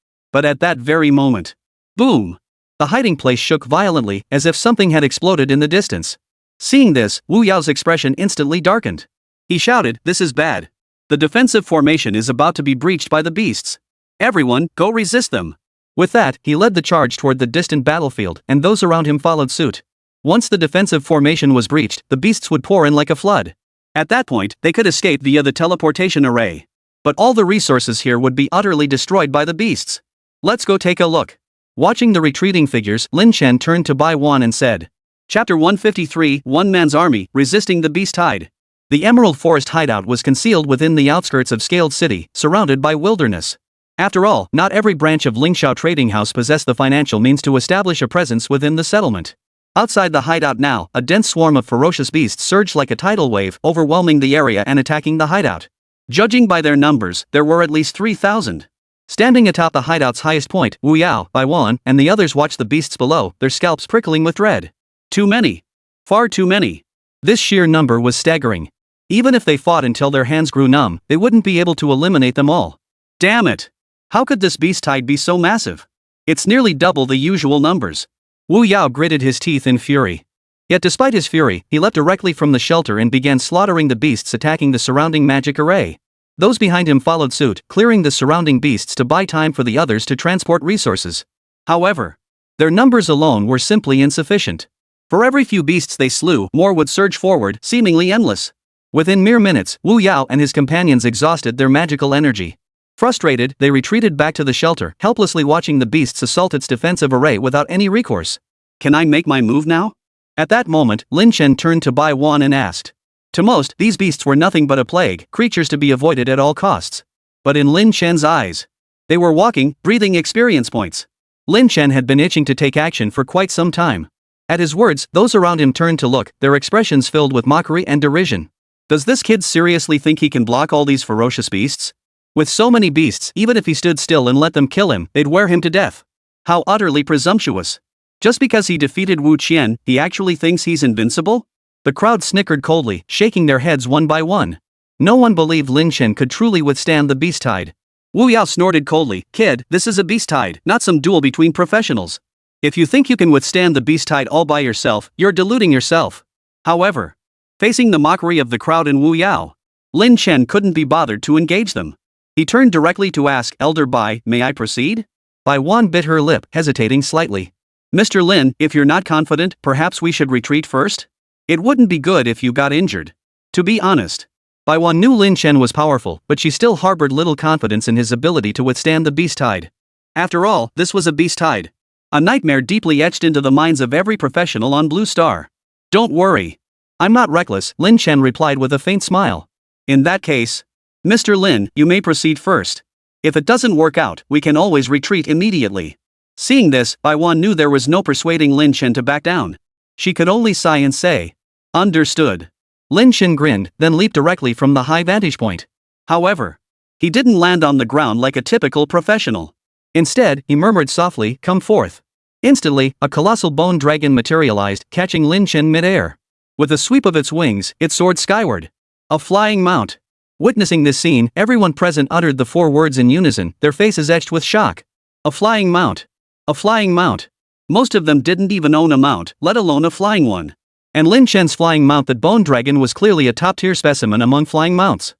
But at that very moment, boom! The hiding place shook violently, as if something had exploded in the distance. Seeing this, Wu Yao's expression instantly darkened. He shouted, This is bad. The defensive formation is about to be breached by the beasts. Everyone, go resist them. With that, he led the charge toward the distant battlefield, and those around him followed suit. Once the defensive formation was breached, the beasts would pour in like a flood. At that point, they could escape via the teleportation array. But all the resources here would be utterly destroyed by the beasts. Let's go take a look. Watching the retreating figures, Lin Chen turned to Bai Wan and said, Chapter 153, One Man's Army, Resisting the Beast Tide. The Emerald Forest hideout was concealed within the outskirts of Scaled City, surrounded by wilderness. After all, not every branch of Lingxiao Trading House possessed the financial means to establish a presence within the settlement. Outside the hideout now, a dense swarm of ferocious beasts surged like a tidal wave, overwhelming the area and attacking the hideout. Judging by their numbers, there were at least 3,000. Standing atop the hideout's highest point, Wu Yao, Bai Wan, and the others watched the beasts below, their scalps prickling with dread. Too many. Far too many. This sheer number was staggering. Even if they fought until their hands grew numb, they wouldn't be able to eliminate them all. Damn it! How could this beast tide be so massive? It's nearly double the usual numbers. Wu Yao gritted his teeth in fury. Yet despite his fury, he leapt directly from the shelter and began slaughtering the beasts attacking the surrounding magic array. Those behind him followed suit, clearing the surrounding beasts to buy time for the others to transport resources. However, their numbers alone were simply insufficient. For every few beasts they slew, more would surge forward, seemingly endless. Within mere minutes, Wu Yao and his companions exhausted their magical energy. Frustrated, they retreated back to the shelter, helplessly watching the beasts assault its defensive array without any recourse. Can I make my move now? At that moment, Lin Chen turned to Bai Wan and asked. To most, these beasts were nothing but a plague, creatures to be avoided at all costs. But in Lin Chen's eyes, they were walking, breathing experience points. Lin Chen had been itching to take action for quite some time. At his words, those around him turned to look, their expressions filled with mockery and derision. Does this kid seriously think he can block all these ferocious beasts? With so many beasts, even if he stood still and let them kill him, they'd wear him to death. How utterly presumptuous. Just because he defeated Wu Qian, he actually thinks he's invincible? The crowd snickered coldly, shaking their heads one by one. No one believed Lin Chen could truly withstand the beast tide. Wu Yao snorted coldly, "Kid, this is a beast tide, not some duel between professionals. If you think you can withstand the beast tide all by yourself, you're deluding yourself." However, facing the mockery of the crowd and Wu Yao, Lin Chen couldn't be bothered to engage them. He turned directly to ask, "Elder Bai, may I proceed?" Bai Wan bit her lip, hesitating slightly. "Mr. Lin, if you're not confident, perhaps we should retreat first? It wouldn't be good if you got injured." To be honest, Bai Wan knew Lin Chen was powerful, but she still harbored little confidence in his ability to withstand the beast tide. After all, this was a beast tide. A nightmare deeply etched into the minds of every professional on Blue Star. "Don't worry. I'm not reckless," Lin Chen replied with a faint smile. "In that case, Mr. Lin, you may proceed first. If it doesn't work out, we can always retreat immediately." Seeing this, Bai Wan knew there was no persuading Lin Chen to back down. She could only sigh and say, "Understood." Lin Chen grinned, then leaped directly from the high vantage point. However, he didn't land on the ground like a typical professional. Instead, he murmured softly, "Come forth." Instantly, a colossal bone dragon materialized, catching Lin Chen mid-air. With a sweep of its wings, it soared skyward. A flying mount. Witnessing this scene, everyone present uttered the 4 words in unison, their faces etched with shock. A flying mount. A flying mount. Most of them didn't even own a mount, let alone a flying one. And Lin Chen's flying mount, that bone dragon, was clearly a top-tier specimen among flying mounts.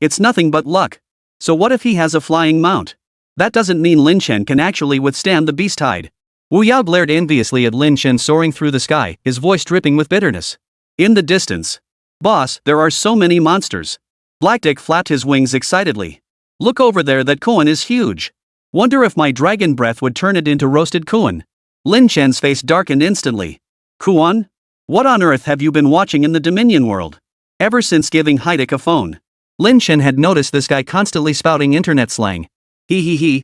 It's nothing but luck. So what if he has a flying mount? That doesn't mean Lin Chen can actually withstand the beast tide. Wu Yao glared enviously at Lin Chen soaring through the sky, his voice dripping with bitterness. In the distance. "Boss, there are so many monsters." Blackdick flapped his wings excitedly. "Look over there, that koan is huge. Wonder if my dragon breath would turn it into roasted koan." Lin Chen's face darkened instantly. "Koan? What on earth have you been watching in the Dominion world?" Ever since giving Heidik a phone, Lin Chen had noticed this guy constantly spouting internet slang.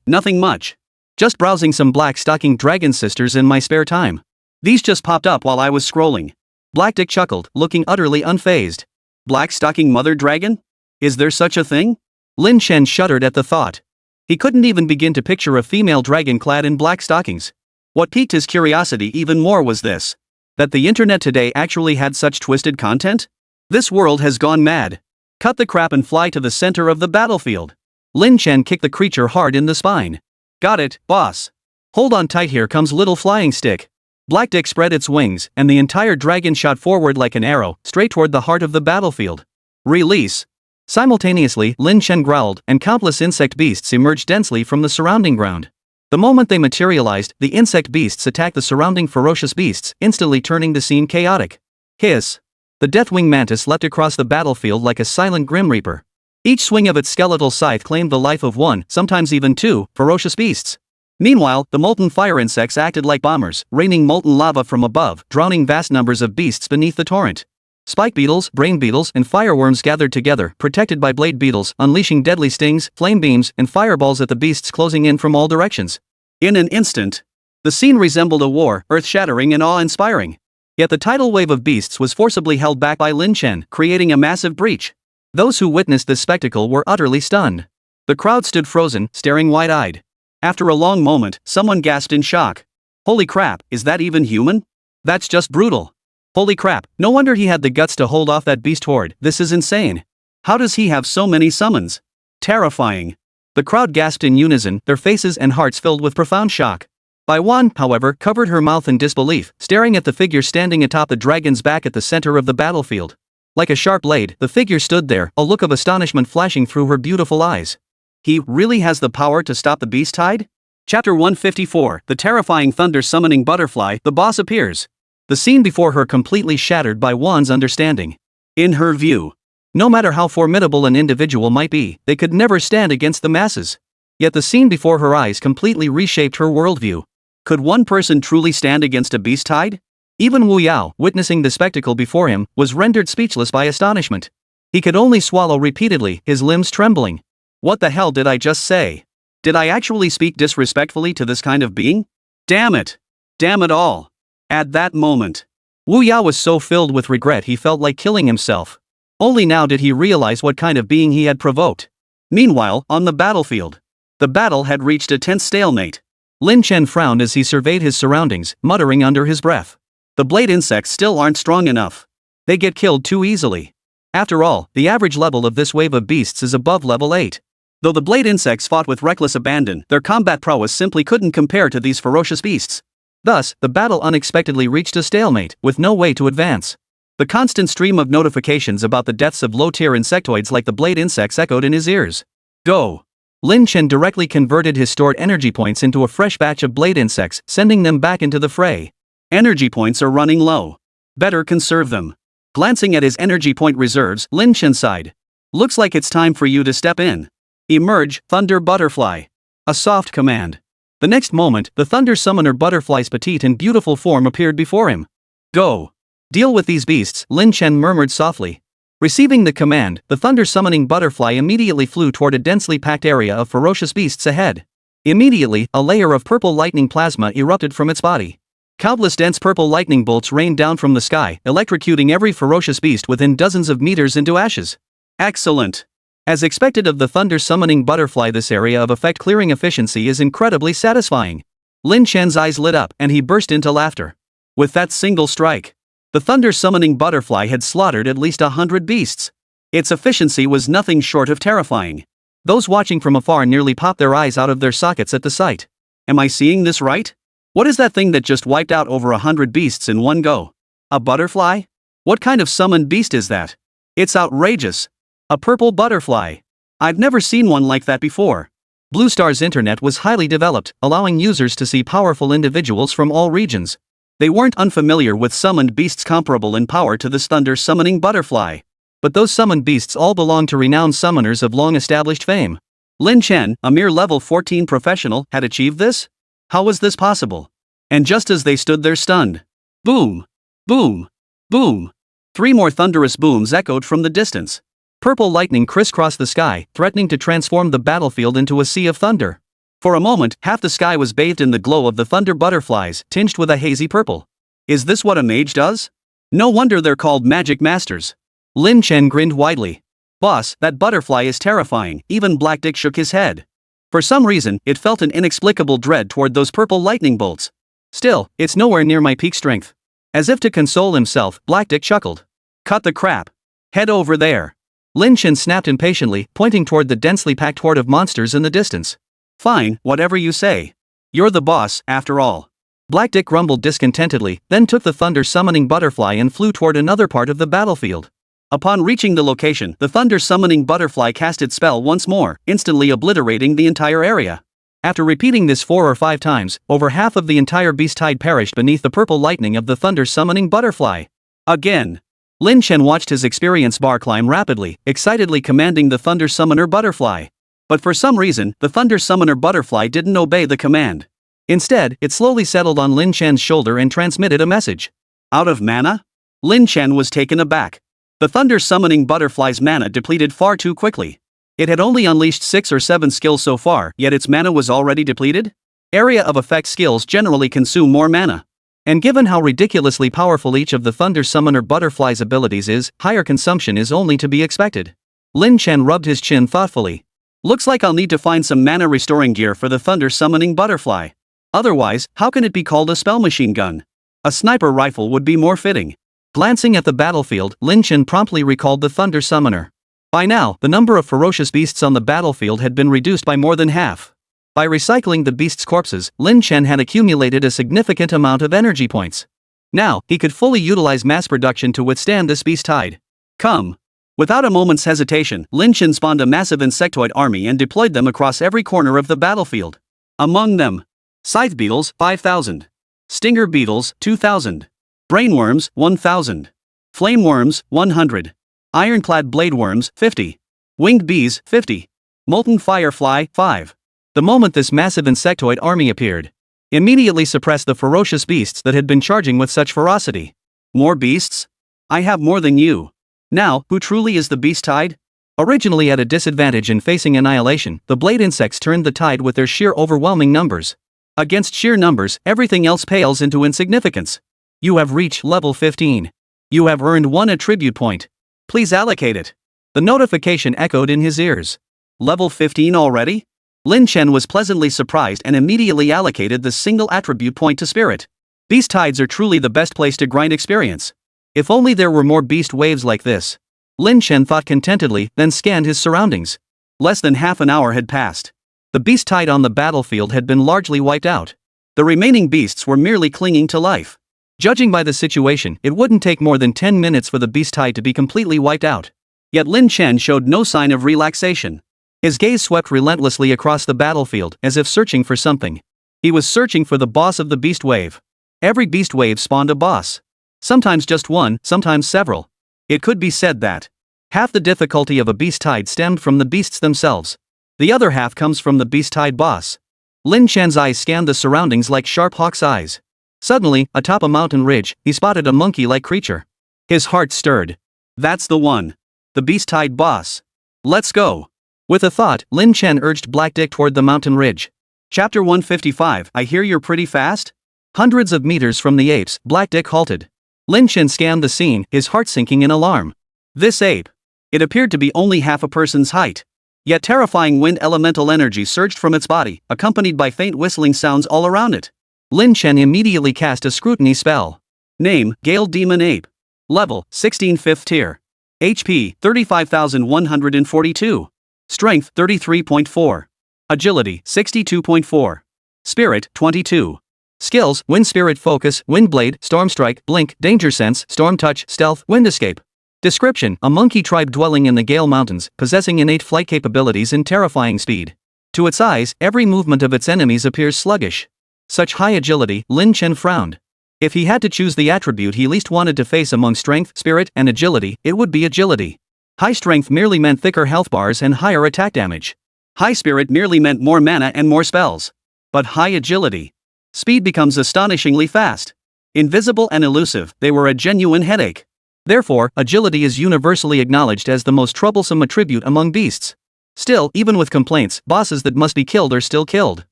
Nothing much. Just browsing some black-stocking dragon sisters in my spare time. These just popped up while I was scrolling." Blackdick chuckled, looking utterly unfazed. "Black-stocking mother dragon? Is there such a thing?" Lin Chen shuddered at the thought. He couldn't even begin to picture a female dragon clad in black stockings. What piqued his curiosity even more was this: that the internet today actually had such twisted content? This world has gone mad. Cut the crap and fly to the center of the battlefield. Lin Chen kicked the creature hard in the spine. "Got it, boss. Hold on tight, here comes little flying stick." Blackdick spread its wings, and the entire dragon shot forward like an arrow, straight toward the heart of the battlefield. "Release." Simultaneously, Lin Chen growled, and countless insect beasts emerged densely from the surrounding ground. The moment they materialized, the insect beasts attacked the surrounding ferocious beasts, instantly turning the scene chaotic. Hiss. The Deathwing Mantis leapt across the battlefield like a silent Grim Reaper. Each swing of its skeletal scythe claimed the life of 1, sometimes even 2, ferocious beasts. Meanwhile, the molten fire insects acted like bombers, raining molten lava from above, drowning vast numbers of beasts beneath the torrent. Spike beetles, brain beetles, and fireworms gathered together, protected by blade beetles, unleashing deadly stings, flame beams, and fireballs at the beasts closing in from all directions. In an instant, the scene resembled a war, earth-shattering and awe-inspiring. Yet the tidal wave of beasts was forcibly held back by Lin Chen, creating a massive breach. Those who witnessed this spectacle were utterly stunned. The crowd stood frozen, staring wide-eyed. After a long moment, someone gasped in shock. "Holy crap, is that even human? That's just brutal. Holy crap, no wonder he had the guts to hold off that beast horde. This is insane. How does he have so many summons? Terrifying." The crowd gasped in unison, their faces and hearts filled with profound shock. Bai Wan, however, covered her mouth in disbelief, staring at the figure standing atop the dragon's back at the center of the battlefield. Like a sharp blade, the figure stood there, a look of astonishment flashing through her beautiful eyes. He really has the power to stop the beast tide? Chapter 154, The Terrifying Thunder-Summoning Butterfly. The boss appears. The scene before her completely shattered Bai Wan's understanding. In her view, no matter how formidable an individual might be, they could never stand against the masses. Yet the scene before her eyes completely reshaped her worldview. Could one person truly stand against a beast tide? Even Wu Yao, witnessing the spectacle before him, was rendered speechless by astonishment. He could only swallow repeatedly, his limbs trembling. What the hell did I just say? Did I actually speak disrespectfully to this kind of being? Damn it! Damn it all! At that moment, Wu Ya was so filled with regret he felt like killing himself. Only now did he realize what kind of being he had provoked. Meanwhile, on the battlefield, the battle had reached a tense stalemate. Lin Chen frowned as he surveyed his surroundings, muttering under his breath. The blade insects still aren't strong enough. They get killed too easily. After all, the average level of this wave of beasts is above level 8. Though the blade insects fought with reckless abandon, their combat prowess simply couldn't compare to these ferocious beasts. Thus, the battle unexpectedly reached a stalemate, with no way to advance. The constant stream of notifications about the deaths of low-tier insectoids like the blade insects echoed in his ears. Go! Lin Chen directly converted his stored energy points into a fresh batch of blade insects, sending them back into the fray. Energy points are running low. Better conserve them. Glancing at his energy point reserves, Lin Chen sighed. Looks like it's time for you to step in. Emerge, Thunder Butterfly. A soft command. The next moment, the Thunder Summoner Butterfly's petite and beautiful form appeared before him. Go! Deal with these beasts, Lin Chen murmured softly. Receiving the command, the thunder-summoning butterfly immediately flew toward a densely packed area of ferocious beasts ahead. Immediately, a layer of purple lightning plasma erupted from its body. Countless dense purple lightning bolts rained down from the sky, electrocuting every ferocious beast within dozens of meters into ashes. Excellent! As expected of the thunder-summoning butterfly, this area of effect clearing efficiency is incredibly satisfying. Lin Chen's eyes lit up and he burst into laughter. With that single strike, the thunder-summoning butterfly had slaughtered at least 100 beasts. Its efficiency was nothing short of terrifying. Those watching from afar nearly popped their eyes out of their sockets at the sight. Am I seeing this right? What is that thing that just wiped out over 100 beasts in one go? A butterfly? What kind of summoned beast is that? It's outrageous. A purple butterfly. I've never seen one like that before. Blue Star's internet was highly developed, allowing users to see powerful individuals from all regions. They weren't unfamiliar with summoned beasts comparable in power to this thunder-summoning butterfly. But those summoned beasts all belonged to renowned summoners of long-established fame. Lin Chen, a mere level 14 professional, had achieved this? How was this possible? And just as they stood there stunned, boom! Boom! Boom! 3 more thunderous booms echoed from the distance. Purple lightning crisscrossed the sky, threatening to transform the battlefield into a sea of thunder. For a moment, half the sky was bathed in the glow of the thunder butterflies, tinged with a hazy purple. Is this what a mage does? No wonder they're called magic masters. Lin Chen grinned widely. Boss, that butterfly is terrifying. Even Black Dick shook his head. For some reason, it felt an inexplicable dread toward those purple lightning bolts. Still, it's nowhere near my peak strength. As if to console himself, Black Dick chuckled. Cut the crap. Head over there. Lin Chen snapped impatiently, pointing toward the densely packed horde of monsters in the distance. Fine, whatever you say. You're the boss, after all. Black Dick grumbled discontentedly, then took the thunder-summoning butterfly and flew toward another part of the battlefield. Upon reaching the location, the thunder-summoning butterfly cast its spell once more, instantly obliterating the entire area. After repeating this 4 or 5 times, over half of the entire beast tide perished beneath the purple lightning of the thunder-summoning butterfly. Again. Lin Chen watched his experience bar climb rapidly, excitedly commanding the thunder summoner butterfly. But for some reason, the thunder summoner butterfly didn't obey the command. Instead, it slowly settled on Lin Chen's shoulder and transmitted a message. Out of mana? Lin Chen was taken aback. The thunder summoning butterfly's mana depleted far too quickly. It had only unleashed 6 or 7 skills so far, yet its mana was already depleted? Area of effect skills generally consume more mana. And given how ridiculously powerful each of the thunder summoner butterfly's abilities is, higher consumption is only to be expected. Lin Chen rubbed his chin thoughtfully. Looks like I'll need to find some mana restoring gear for the thunder summoning butterfly. Otherwise, how can it be called a spell machine gun? A sniper rifle would be more fitting. Glancing at the battlefield, Lin Chen promptly recalled the thunder summoner. By now, the number of ferocious beasts on the battlefield had been reduced by more than half. By recycling the beasts' corpses, Lin Chen had accumulated a significant amount of energy points. Now, he could fully utilize mass production to withstand this beast tide. Come. Without a moment's hesitation, Lin Chen spawned a massive insectoid army and deployed them across every corner of the battlefield. Among them, scythe beetles, 5,000. Stinger beetles, 2,000. Brainworms, 1,000. Flameworms, 100. Ironclad bladeworms, 50. Winged bees, 50. Molten firefly, 5. The moment this massive insectoid army appeared, immediately suppressed the ferocious beasts that had been charging with such ferocity. More beasts? I have more than you. Now, who truly is the beast tide? Originally at a disadvantage and facing annihilation, the blade insects turned the tide with their sheer overwhelming numbers. Against sheer numbers, everything else pales into insignificance. You have reached level 15. You have earned 1 attribute point. Please allocate it. The notification echoed in his ears. Level 15 already? Lin Chen was pleasantly surprised and immediately allocated the single attribute point to Spirit. Beast tides are truly the best place to grind experience. If only there were more beast waves like this. Lin Chen thought contentedly, then scanned his surroundings. Less than half an hour had passed. The beast tide on the battlefield had been largely wiped out. The remaining beasts were merely clinging to life. Judging by the situation, it wouldn't take more than 10 minutes for the beast tide to be completely wiped out. Yet Lin Chen showed no sign of relaxation. His gaze swept relentlessly across the battlefield, as if searching for something. He was searching for the boss of the beast wave. Every beast wave spawned a boss. Sometimes just one, sometimes several. It could be said that half the difficulty of a beast tide stemmed from the beasts themselves. The other half comes from the beast tide boss. Lin Chen's eyes scanned the surroundings like sharp hawk's eyes. Suddenly, atop a mountain ridge, he spotted a monkey-like creature. His heart stirred. That's the one. The beast tide boss. Let's go. With a thought, Lin Chen urged Black Dick toward the mountain ridge. Chapter 155. I hear you're pretty fast? Hundreds of meters from the apes, Black Dick halted. Lin Chen scanned the scene, his heart sinking in alarm. This ape. It appeared to be only half a person's height. Yet terrifying wind elemental energy surged from its body, accompanied by faint whistling sounds all around it. Lin Chen immediately cast a scrutiny spell. Name, Gale Demon Ape. Level, 16 5th tier. HP, 35,142. Strength, 33.4. Agility, 62.4. Spirit, 22. Skills, Wind Spirit Focus, Wind Blade, Storm Strike, Blink, Danger Sense, Storm Touch, Stealth, Wind Escape. Description: a monkey tribe dwelling in the Gale Mountains, possessing innate flight capabilities and terrifying speed. To its eyes, every movement of its enemies appears sluggish. Such high agility, Lin Chen frowned. If he had to choose the attribute he least wanted to face among strength, spirit, and agility, it would be agility. High strength merely meant thicker health bars and higher attack damage. High spirit merely meant more mana and more spells. But high agility. Speed becomes astonishingly fast. Invisible and elusive, they were a genuine headache. Therefore, agility is universally acknowledged as the most troublesome attribute among beasts. Still, even with complaints, bosses that must be killed are still killed.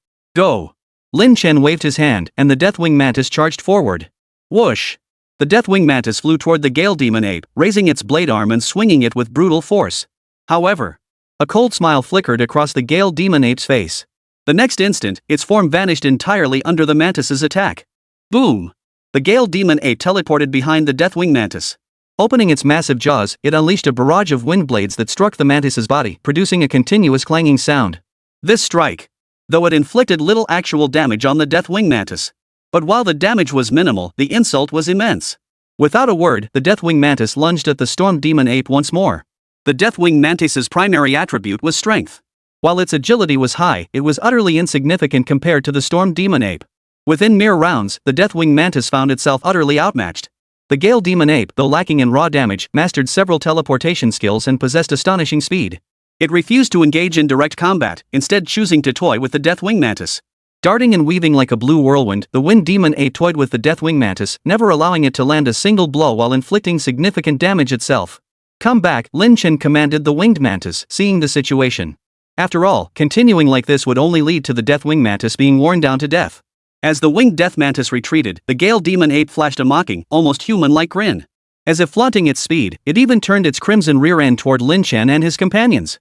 Go! Lin Chen waved his hand, and the Deathwing Mantis charged forward. Whoosh! The Deathwing Mantis flew toward the Gale Demon Ape, raising its blade arm and swinging it with brutal force. However, a cold smile flickered across the Gale Demon Ape's face. The next instant, its form vanished entirely under the Mantis's attack. Boom! The Gale Demon Ape teleported behind the Deathwing Mantis. Opening its massive jaws, it unleashed a barrage of wind blades that struck the Mantis's body, producing a continuous clanging sound. This strike, though it inflicted little actual damage on the Deathwing Mantis. But while the damage was minimal, the insult was immense. Without a word, the Deathwing Mantis lunged at the Storm Demon Ape once more. The Deathwing Mantis's primary attribute was strength. While its agility was high, it was utterly insignificant compared to the Storm Demon Ape. Within mere rounds, the Deathwing Mantis found itself utterly outmatched. The Gale Demon Ape, though lacking in raw damage, mastered several teleportation skills and possessed astonishing speed. It refused to engage in direct combat, instead choosing to toy with the Deathwing Mantis. Darting and weaving like a blue whirlwind, the Wind Demon Ape toyed with the Deathwing Mantis, never allowing it to land a single blow while inflicting significant damage itself. Come back, Lin Chen commanded the Winged Mantis, seeing the situation. After all, continuing like this would only lead to the Deathwing Mantis being worn down to death. As the Winged Death Mantis retreated, the Gale Demon Ape flashed a mocking, almost human-like grin. As if flaunting its speed, it even turned its crimson rear end toward Lin Chen and his companions.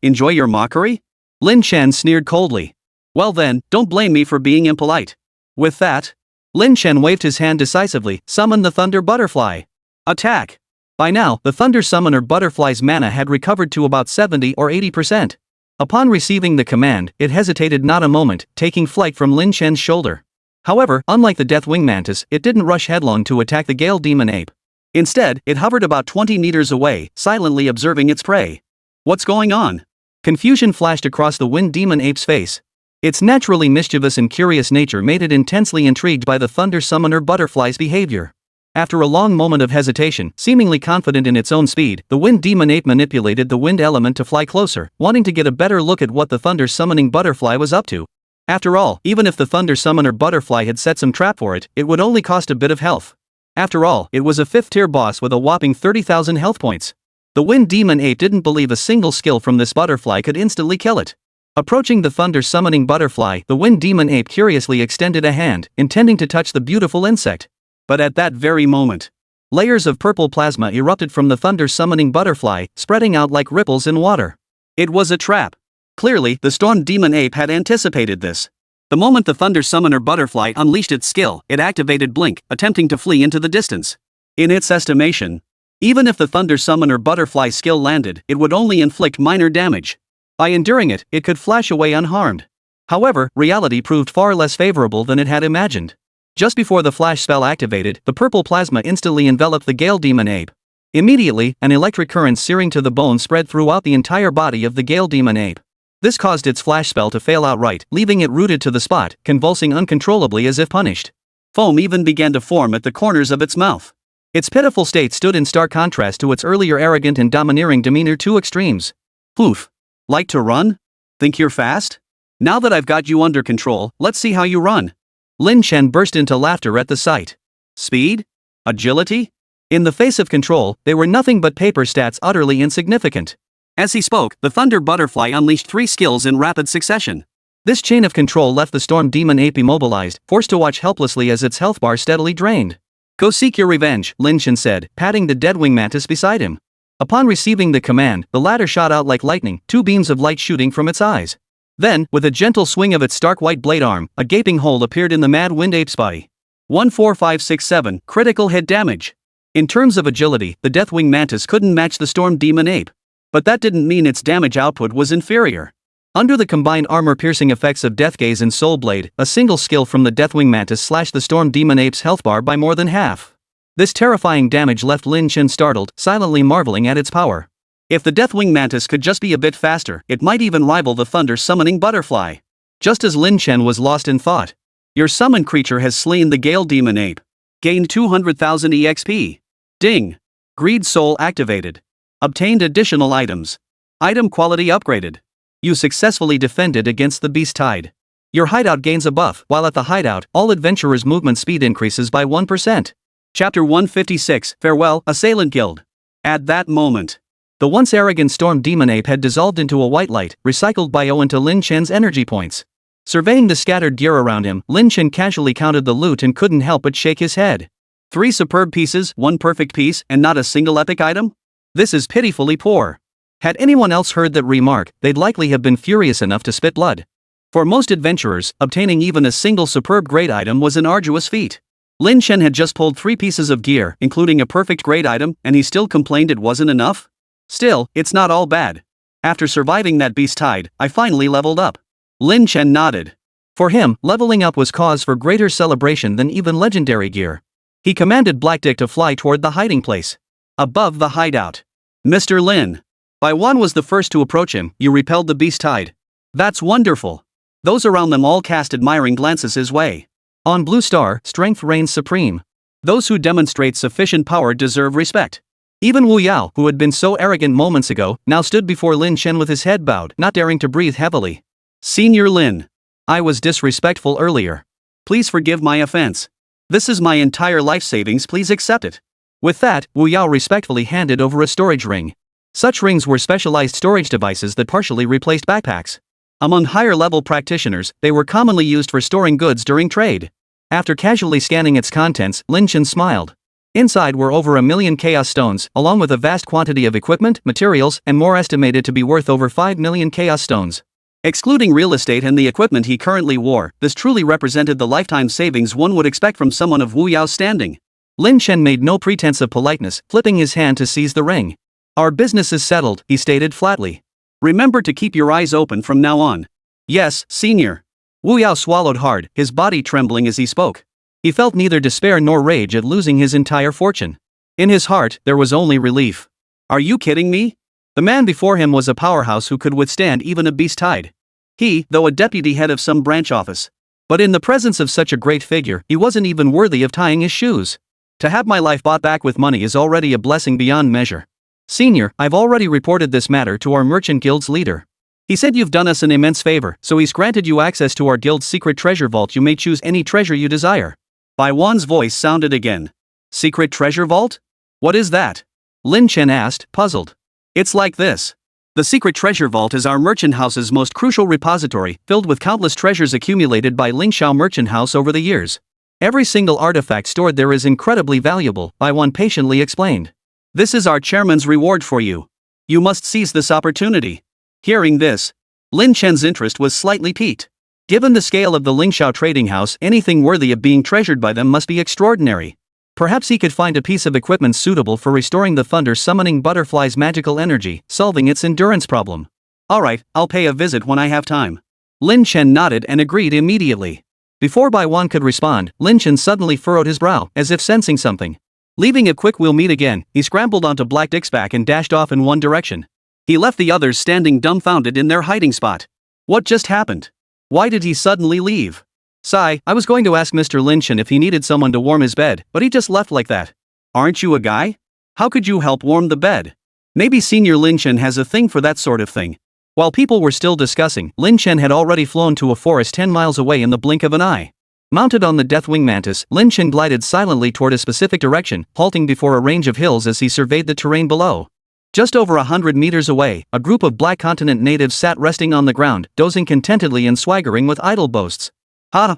Enjoy your mockery? Lin Chen sneered coldly. Well then, don't blame me for being impolite. With that, Lin Chen waved his hand decisively, summoned the Thunder Butterfly. Attack! By now, the Thunder Summoner Butterfly's mana had recovered to about 70 or 80%. Upon receiving the command, it hesitated not a moment, taking flight from Lin Chen's shoulder. However, unlike the Deathwing Mantis, it didn't rush headlong to attack the Gale Demon Ape. Instead, it hovered about 20 meters away, silently observing its prey. What's going on? Confusion flashed across the Wind Demon Ape's face. Its naturally mischievous and curious nature made it intensely intrigued by the Thunder Summoner Butterfly's behavior. After a long moment of hesitation, seemingly confident in its own speed, the Wind Demon Ape manipulated the wind element to fly closer, wanting to get a better look at what the Thunder Summoning Butterfly was up to. After all, even if the Thunder Summoner Butterfly had set some trap for it, it would only cost a bit of health. After all, it was a 5th tier boss with a whopping 30,000 health points. The wind demon ape didn't believe a single skill from this butterfly could instantly kill it. Approaching the thunder-summoning butterfly, the wind demon ape curiously extended a hand, intending to touch the beautiful insect. But at that very moment, layers of purple plasma erupted from the thunder-summoning butterfly, spreading out like ripples in water. It was a trap. Clearly, the storm demon ape had anticipated this. The moment the thunder summoner butterfly unleashed its skill, it activated Blink, attempting to flee into the distance. In its estimation, even if the thunder summoner butterfly skill landed, it would only inflict minor damage. By enduring it, it could flash away unharmed. However, reality proved far less favorable than it had imagined. Just before the flash spell activated, the purple plasma instantly enveloped the Gale Demon Ape. Immediately, an electric current searing to the bone spread throughout the entire body of the Gale Demon Ape. This caused its flash spell to fail outright, leaving it rooted to the spot, convulsing uncontrollably as if punished. Foam even began to form at the corners of its mouth. Its pitiful state stood in stark contrast to its earlier arrogant and domineering demeanor, two extremes. Poof. Like to run? Think you're fast? Now that I've got you under control, let's see how you run. Lin Chen burst into laughter at the sight. Speed? Agility? In the face of control, they were nothing but paper stats, utterly insignificant. As he spoke, the thunder butterfly unleashed 3 skills in rapid succession. This chain of control left the storm demon ape immobilized, forced to watch helplessly as its health bar steadily drained. Go seek your revenge, Lin Chen said, patting the deadwing mantis beside him. Upon receiving the command, the latter shot out like lightning, 2 beams of light shooting from its eyes. Then, with a gentle swing of its stark white blade arm, a gaping hole appeared in the mad wind ape's body. 14567, critical hit damage. In terms of agility, the deathwing mantis couldn't match the storm demon ape. But that didn't mean its damage output was inferior. Under the combined armor-piercing effects of Death Gaze and Soul Blade, a single skill from the Deathwing Mantis slashed the Storm Demon Ape's health bar by more than half. This terrifying damage left Lin Chen startled, silently marveling at its power. If the Deathwing Mantis could just be a bit faster, it might even rival the thunder-summoning butterfly. Just as Lin Chen was lost in thought. Your summoned creature has slain the Gale Demon Ape. Gained 200,000 EXP. Ding. Greed Soul activated. Obtained additional items. Item quality upgraded. You successfully defended against the beast tide. Your hideout gains a buff, while at the hideout, all adventurers' movement speed increases by 1%. Chapter 156, Farewell, Assailant Guild. At that moment, the once arrogant storm demon ape had dissolved into a white light, recycled by into Lin Chen's energy points. Surveying the scattered gear around him, Lin Chen casually counted the loot and couldn't help but shake his head. 3 superb pieces, 1 perfect piece, and not a single epic item? This is pitifully poor. Had anyone else heard that remark, they'd likely have been furious enough to spit blood. For most adventurers, obtaining even a single superb grade item was an arduous feat. Lin Chen had just pulled 3 pieces of gear, including a perfect grade item, and he still complained it wasn't enough? Still, it's not all bad. After surviving that beast tide, I finally leveled up. Lin Chen nodded. For him, leveling up was cause for greater celebration than even legendary gear. He commanded Blackdick to fly toward the hiding place. Above the hideout. Mr. Lin. Bai Wan was the first to approach him. You repelled the beast tide. That's wonderful. Those around them all cast admiring glances his way. On Blue Star, strength reigns supreme. Those who demonstrate sufficient power deserve respect. Even Wu Yao, who had been so arrogant moments ago, now stood before Lin Chen with his head bowed, not daring to breathe heavily. Senior Lin. I was disrespectful earlier. Please forgive my offense. This is my entire life savings, please accept it. With that, Wu Yao respectfully handed over a storage ring. Such rings were specialized storage devices that partially replaced backpacks. Among higher-level practitioners, they were commonly used for storing goods during trade. After casually scanning its contents, Lin Chen smiled. Inside were over 1 million chaos stones, along with a vast quantity of equipment, materials, and more estimated to be worth over 5 million chaos stones. Excluding real estate and the equipment he currently wore, this truly represented the lifetime savings one would expect from someone of Wu Yao's standing. Lin Chen made no pretense of politeness, flipping his hand to seize the ring. Our business is settled, he stated flatly. Remember to keep your eyes open from now on. Yes, senior. Wu Yao swallowed hard, his body trembling as he spoke. He felt neither despair nor rage at losing his entire fortune. In his heart, there was only relief. Are you kidding me? The man before him was a powerhouse who could withstand even a beast tide. He, though a deputy head of some branch office. But in the presence of such a great figure, he wasn't even worthy of tying his shoes. To have my life bought back with money is already a blessing beyond measure. Senior, I've already reported this matter to our merchant guild's leader. He said you've done us an immense favor, so he's granted you access to our guild's secret treasure vault. You may choose any treasure you desire. Bai Wan's voice sounded again. Secret treasure vault? What is that? Lin Chen asked, puzzled. It's like this. The secret treasure vault is our merchant house's most crucial repository, filled with countless treasures accumulated by Lingxiao Merchant House over the years. Every single artifact stored there is incredibly valuable, One patiently explained. This is our chairman's reward for you. You must seize this opportunity. Hearing this, Lin Chen's interest was slightly piqued. Given the scale of the Lingxiao trading house, anything worthy of being treasured by them must be extraordinary. Perhaps he could find a piece of equipment suitable for restoring the thunder-summoning butterfly's magical energy, solving its endurance problem. Alright, I'll pay a visit when I have time. Lin Chen nodded and agreed immediately. Before Bai Wan could respond, Lin Chen suddenly furrowed his brow, as if sensing something. Leaving a quick "we'll meet again," he scrambled onto Black Dick's back and dashed off in one direction. He left the others standing dumbfounded in their hiding spot. What just happened? Why did he suddenly leave? Sigh, I was going to ask Mr. Lin Chen if he needed someone to warm his bed, but he just left like that. Aren't you a guy? How could you help warm the bed? Maybe Senior Lin Chen has a thing for that sort of thing. While people were still discussing, Lin Chen had already flown to a forest 10 miles away in the blink of an eye. Mounted on the Deathwing Mantis, Lin Chen glided silently toward a specific direction, halting before a range of hills as he surveyed the terrain below. Just over 100 meters away, a group of Black Continent natives sat resting on the ground, dozing contentedly and swaggering with idle boasts.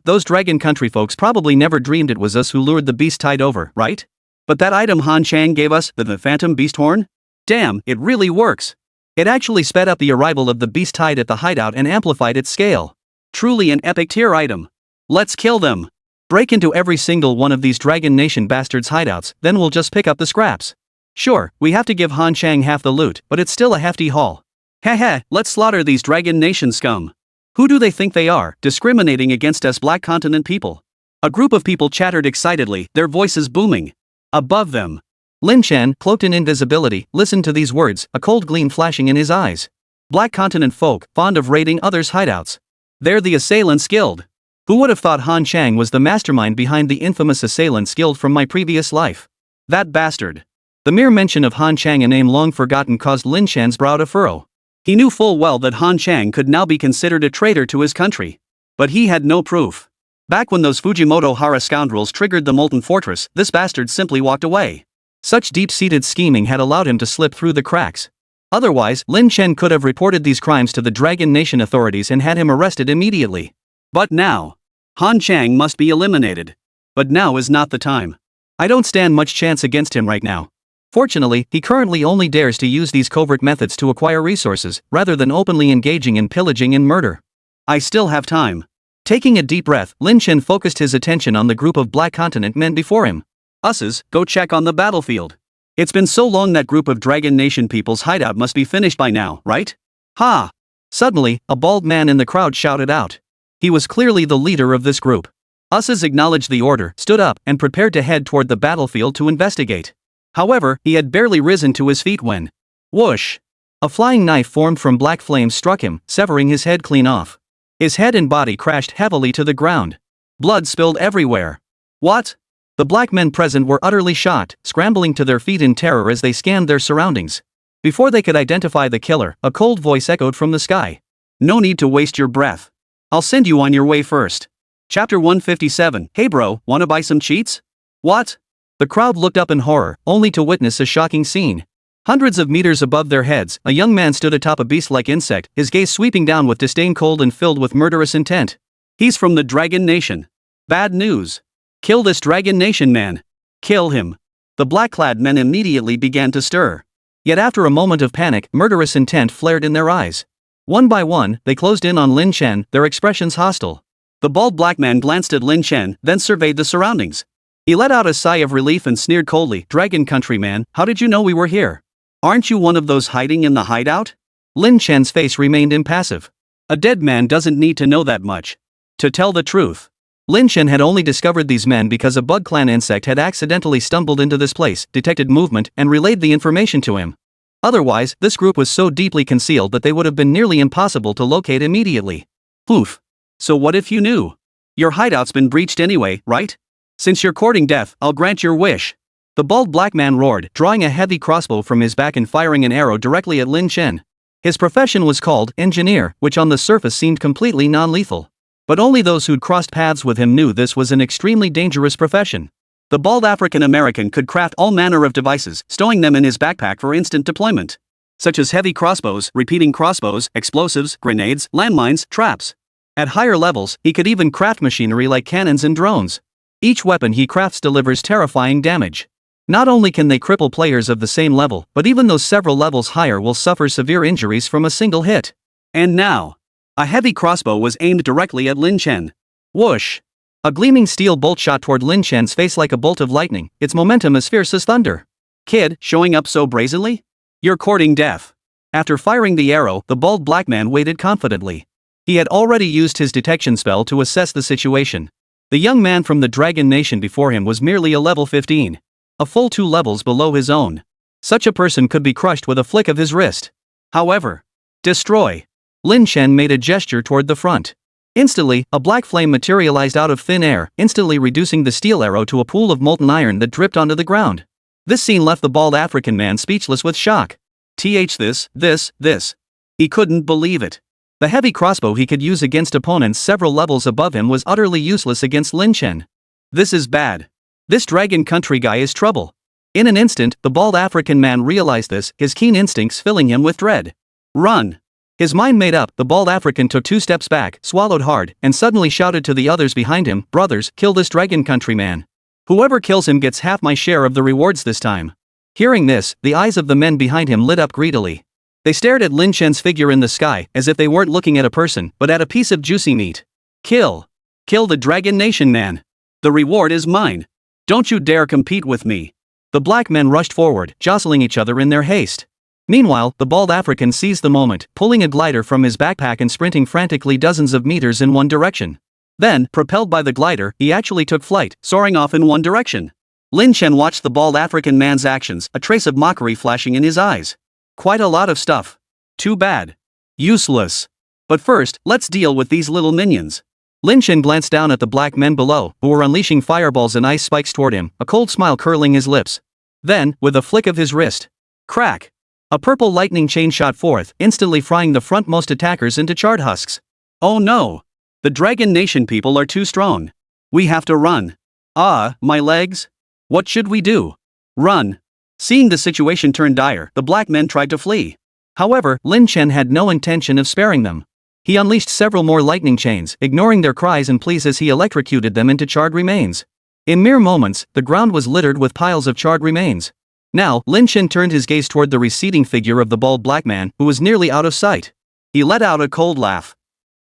Those Dragon Country folks probably never dreamed it was us who lured the beast tide over, right? But that item Han Chang gave us, the Phantom Beast Horn? Damn, it really works. It actually sped up the arrival of the beast tide at the hideout and amplified its scale. Truly an epic tier item. Let's kill them. Break into every single one of these Dragon Nation bastards' hideouts, then we'll just pick up the scraps. Sure, we have to give Han Chang half the loot, but it's still a hefty haul. Haha, let's slaughter these Dragon Nation scum. Who do they think they are, discriminating against us Black Continent people? A group of people chattered excitedly, their voices booming. Above them, Lin Chen, cloaked in invisibility, listened to these words, a cold gleam flashing in his eyes. Black Continent folk, fond of raiding others' hideouts. They're the Assailants Guild. Who would have thought Han Chang was the mastermind behind the infamous Assailants Guild from my previous life? That bastard. The mere mention of Han Chang, a name long forgotten, caused Lin Chen's brow to furrow. He knew full well that Han Chang could now be considered a traitor to his country. But he had no proof. Back when those Fujimoto Hara scoundrels triggered the Molten Fortress, this bastard simply walked away. Such deep-seated scheming had allowed him to slip through the cracks. Otherwise, Lin Chen could have reported these crimes to the Dragon Nation authorities and had him arrested immediately. But now, Han Chang must be eliminated. But now is not the time. I don't stand much chance against him right now. Fortunately, he currently only dares to use these covert methods to acquire resources, rather than openly engaging in pillaging and murder. I still have time. Taking a deep breath, Lin Chen focused his attention on the group of Black Continent men before him. Usses, go check on the battlefield. It's been so long that group of Dragon Nation people's hideout must be finished by now, right? Ha! Suddenly, a bald man in the crowd shouted out. He was clearly the leader of this group. Usses acknowledged the order, stood up, and prepared to head toward the battlefield to investigate. However, he had barely risen to his feet when, whoosh! A flying knife formed from black flames struck him, severing his head clean off. His head and body crashed heavily to the ground. Blood spilled everywhere. What? The black men present were utterly shocked, scrambling to their feet in terror as they scanned their surroundings. Before they could identify the killer, a cold voice echoed from the sky. No need to waste your breath. I'll send you on your way first. Chapter 157. Hey bro, wanna buy some cheats? What? The crowd looked up in horror, only to witness a shocking scene. Hundreds of meters above their heads, a young man stood atop a beast-like insect, his gaze sweeping down with disdain, cold and filled with murderous intent. He's from the Dragon Nation. Bad news. Kill this Dragon Nation man. Kill him. The black-clad men immediately began to stir. Yet after a moment of panic, murderous intent flared in their eyes. One by one, they closed in on Lin Chen, their expressions hostile. The bald black man glanced at Lin Chen, then surveyed the surroundings. He let out a sigh of relief and sneered coldly, Dragon Country man, how did you know we were here? Aren't you one of those hiding in the hideout? Lin Chen's face remained impassive. A dead man doesn't need to know that much. To tell the truth, Lin Chen had only discovered these men because a Bug Clan insect had accidentally stumbled into this place, detected movement, and relayed the information to him. Otherwise, this group was so deeply concealed that they would have been nearly impossible to locate immediately. Oof. So what if you knew? Your hideout's been breached anyway, right? Since you're courting death, I'll grant your wish. The bald black man roared, drawing a heavy crossbow from his back and firing an arrow directly at Lin Chen. His profession was called engineer, which on the surface seemed completely non-lethal. But only those who'd crossed paths with him knew this was an extremely dangerous profession. The bald African American could craft all manner of devices, stowing them in his backpack for instant deployment. such as heavy crossbows, repeating crossbows, explosives, grenades, landmines, traps. At higher levels, he could even craft machinery like cannons and drones. Each weapon he crafts delivers terrifying damage. Not only can they cripple players of the same level, but even those several levels higher will suffer severe injuries from a single hit. And now, a heavy crossbow was aimed directly at Lin Chen. Whoosh! A gleaming steel bolt shot toward Lin Chen's face like a bolt of lightning, its momentum as fierce as thunder. Kid, showing up so brazenly? You're courting death. After firing the arrow, the bald black man waited confidently. He had already used his detection spell to assess the situation. The young man from the Dragon Nation before him was merely a level 15. A full 2 levels below his own. Such a person could be crushed with a flick of his wrist. However, destroy. Lin Chen made a gesture toward the front. Instantly, a black flame materialized out of thin air, instantly reducing the steel arrow to a pool of molten iron that dripped onto the ground. This scene left the bald African man speechless with shock. This. He couldn't believe it. The heavy crossbow he could use against opponents several levels above him was utterly useless against Lin Chen. This is bad. This dragon country guy is trouble. In an instant, the bald African man realized this, his keen instincts filling him with dread. Run! His mind made up, the bald African took 2 steps back, swallowed hard, and suddenly shouted to the others behind him, "Brothers, kill this dragon country man. Whoever kills him gets half my share of the rewards this time." Hearing this, the eyes of the men behind him lit up greedily. They stared at Lin Chen's figure in the sky, as if they weren't looking at a person, but at a piece of juicy meat. Kill! Kill the Dragon Nation man! The reward is mine! Don't you dare compete with me! The black men rushed forward, jostling each other in their haste. Meanwhile, the bald African seized the moment, pulling a glider from his backpack and sprinting frantically dozens of meters in one direction. Then, propelled by the glider, he actually took flight, soaring off in one direction. Lin Chen watched the bald African man's actions, a trace of mockery flashing in his eyes. Quite a lot of stuff. Too bad. Useless. But first, let's deal with these little minions. Lin Chen glanced down at the black men below, who were unleashing fireballs and ice spikes toward him, a cold smile curling his lips. Then, with a flick of his wrist, crack! A purple lightning chain shot forth, instantly frying the frontmost attackers into charred husks. Oh no! The Dragon Nation people are too strong. We have to run. Ah, my legs? What should we do? Run. Seeing the situation turn dire, the black men tried to flee. However, Lin Chen had no intention of sparing them. He unleashed several more lightning chains, ignoring their cries and pleas as he electrocuted them into charred remains. In mere moments, the ground was littered with piles of charred remains. Now, Lin Chen turned his gaze toward the receding figure of the bald black man, who was nearly out of sight. He let out a cold laugh.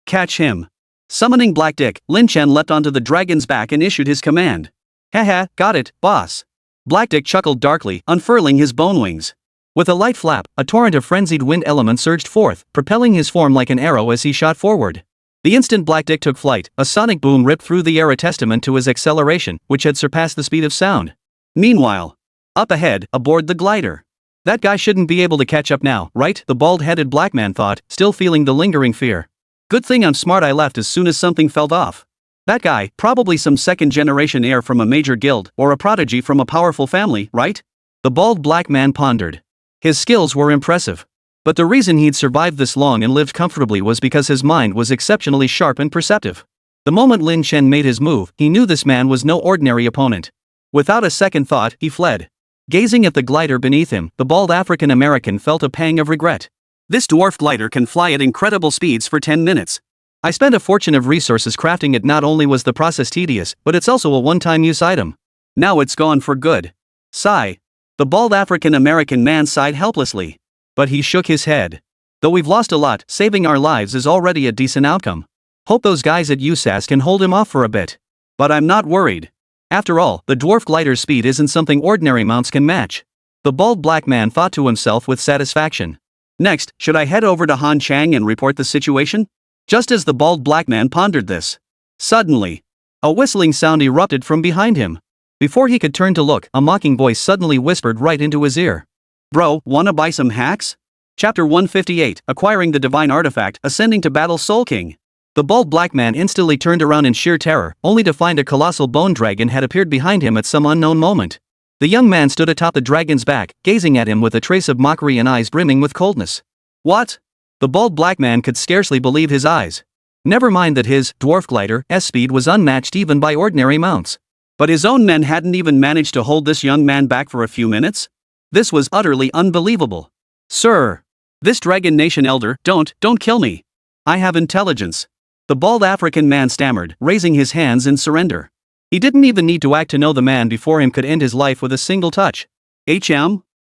Catch him. Summoning Black Dick, Lin Chen leapt onto the dragon's back and issued his command. Haha, got it, boss. Black Dick chuckled darkly, unfurling his bone wings. With a light flap, a torrent of frenzied wind elements surged forth, propelling his form like an arrow as he shot forward. The instant Black Dick took flight, a sonic boom ripped through the air, a testament to his acceleration, which had surpassed the speed of sound. Meanwhile, up ahead, aboard the glider. That guy shouldn't be able to catch up now, right? The bald-headed black man thought, still feeling the lingering fear. Good thing I'm smart, I left as soon as something felt off. That guy, probably some second-generation heir from a major guild, or a prodigy from a powerful family, right? The bald black man pondered. His skills were impressive. But the reason he'd survived this long and lived comfortably was because his mind was exceptionally sharp and perceptive. The moment Lin Chen made his move, he knew this man was no ordinary opponent. Without a second thought, he fled. Gazing at the glider beneath him, the bald African American felt a pang of regret. This dwarf glider can fly at incredible speeds for 10 minutes. I spent a fortune of resources crafting it. Not only was the process tedious, but it's also a one-time use item. Now it's gone for good. Sigh. The bald African American man sighed helplessly. But he shook his head. Though we've lost a lot, saving our lives is already a decent outcome. Hope those guys at USAS can hold him off for a bit. But I'm not worried. After all, the dwarf glider's speed isn't something ordinary mounts can match. The bald black man thought to himself with satisfaction. Next, should I head over to Han Chang and report the situation? Just as the bald black man pondered this, suddenly, a whistling sound erupted from behind him. Before he could turn to look, a mocking voice suddenly whispered right into his ear. Bro, wanna buy some hacks? Chapter 158, Acquiring the Divine Artifact, Ascending to Battle Soul King. The bald black man instantly turned around in sheer terror, only to find a colossal bone dragon had appeared behind him at some unknown moment. The young man stood atop the dragon's back, gazing at him with a trace of mockery and eyes brimming with coldness. What? The bald black man could scarcely believe his eyes. Never mind that his dwarf glider's speed was unmatched even by ordinary mounts. But his own men hadn't even managed to hold this young man back for a few minutes? This was utterly unbelievable. Sir, This Dragon Nation elder, don't kill me. I have intelligence. The bald African man stammered, raising his hands in surrender. He didn't even need to act to know the man before him could end his life with a single touch.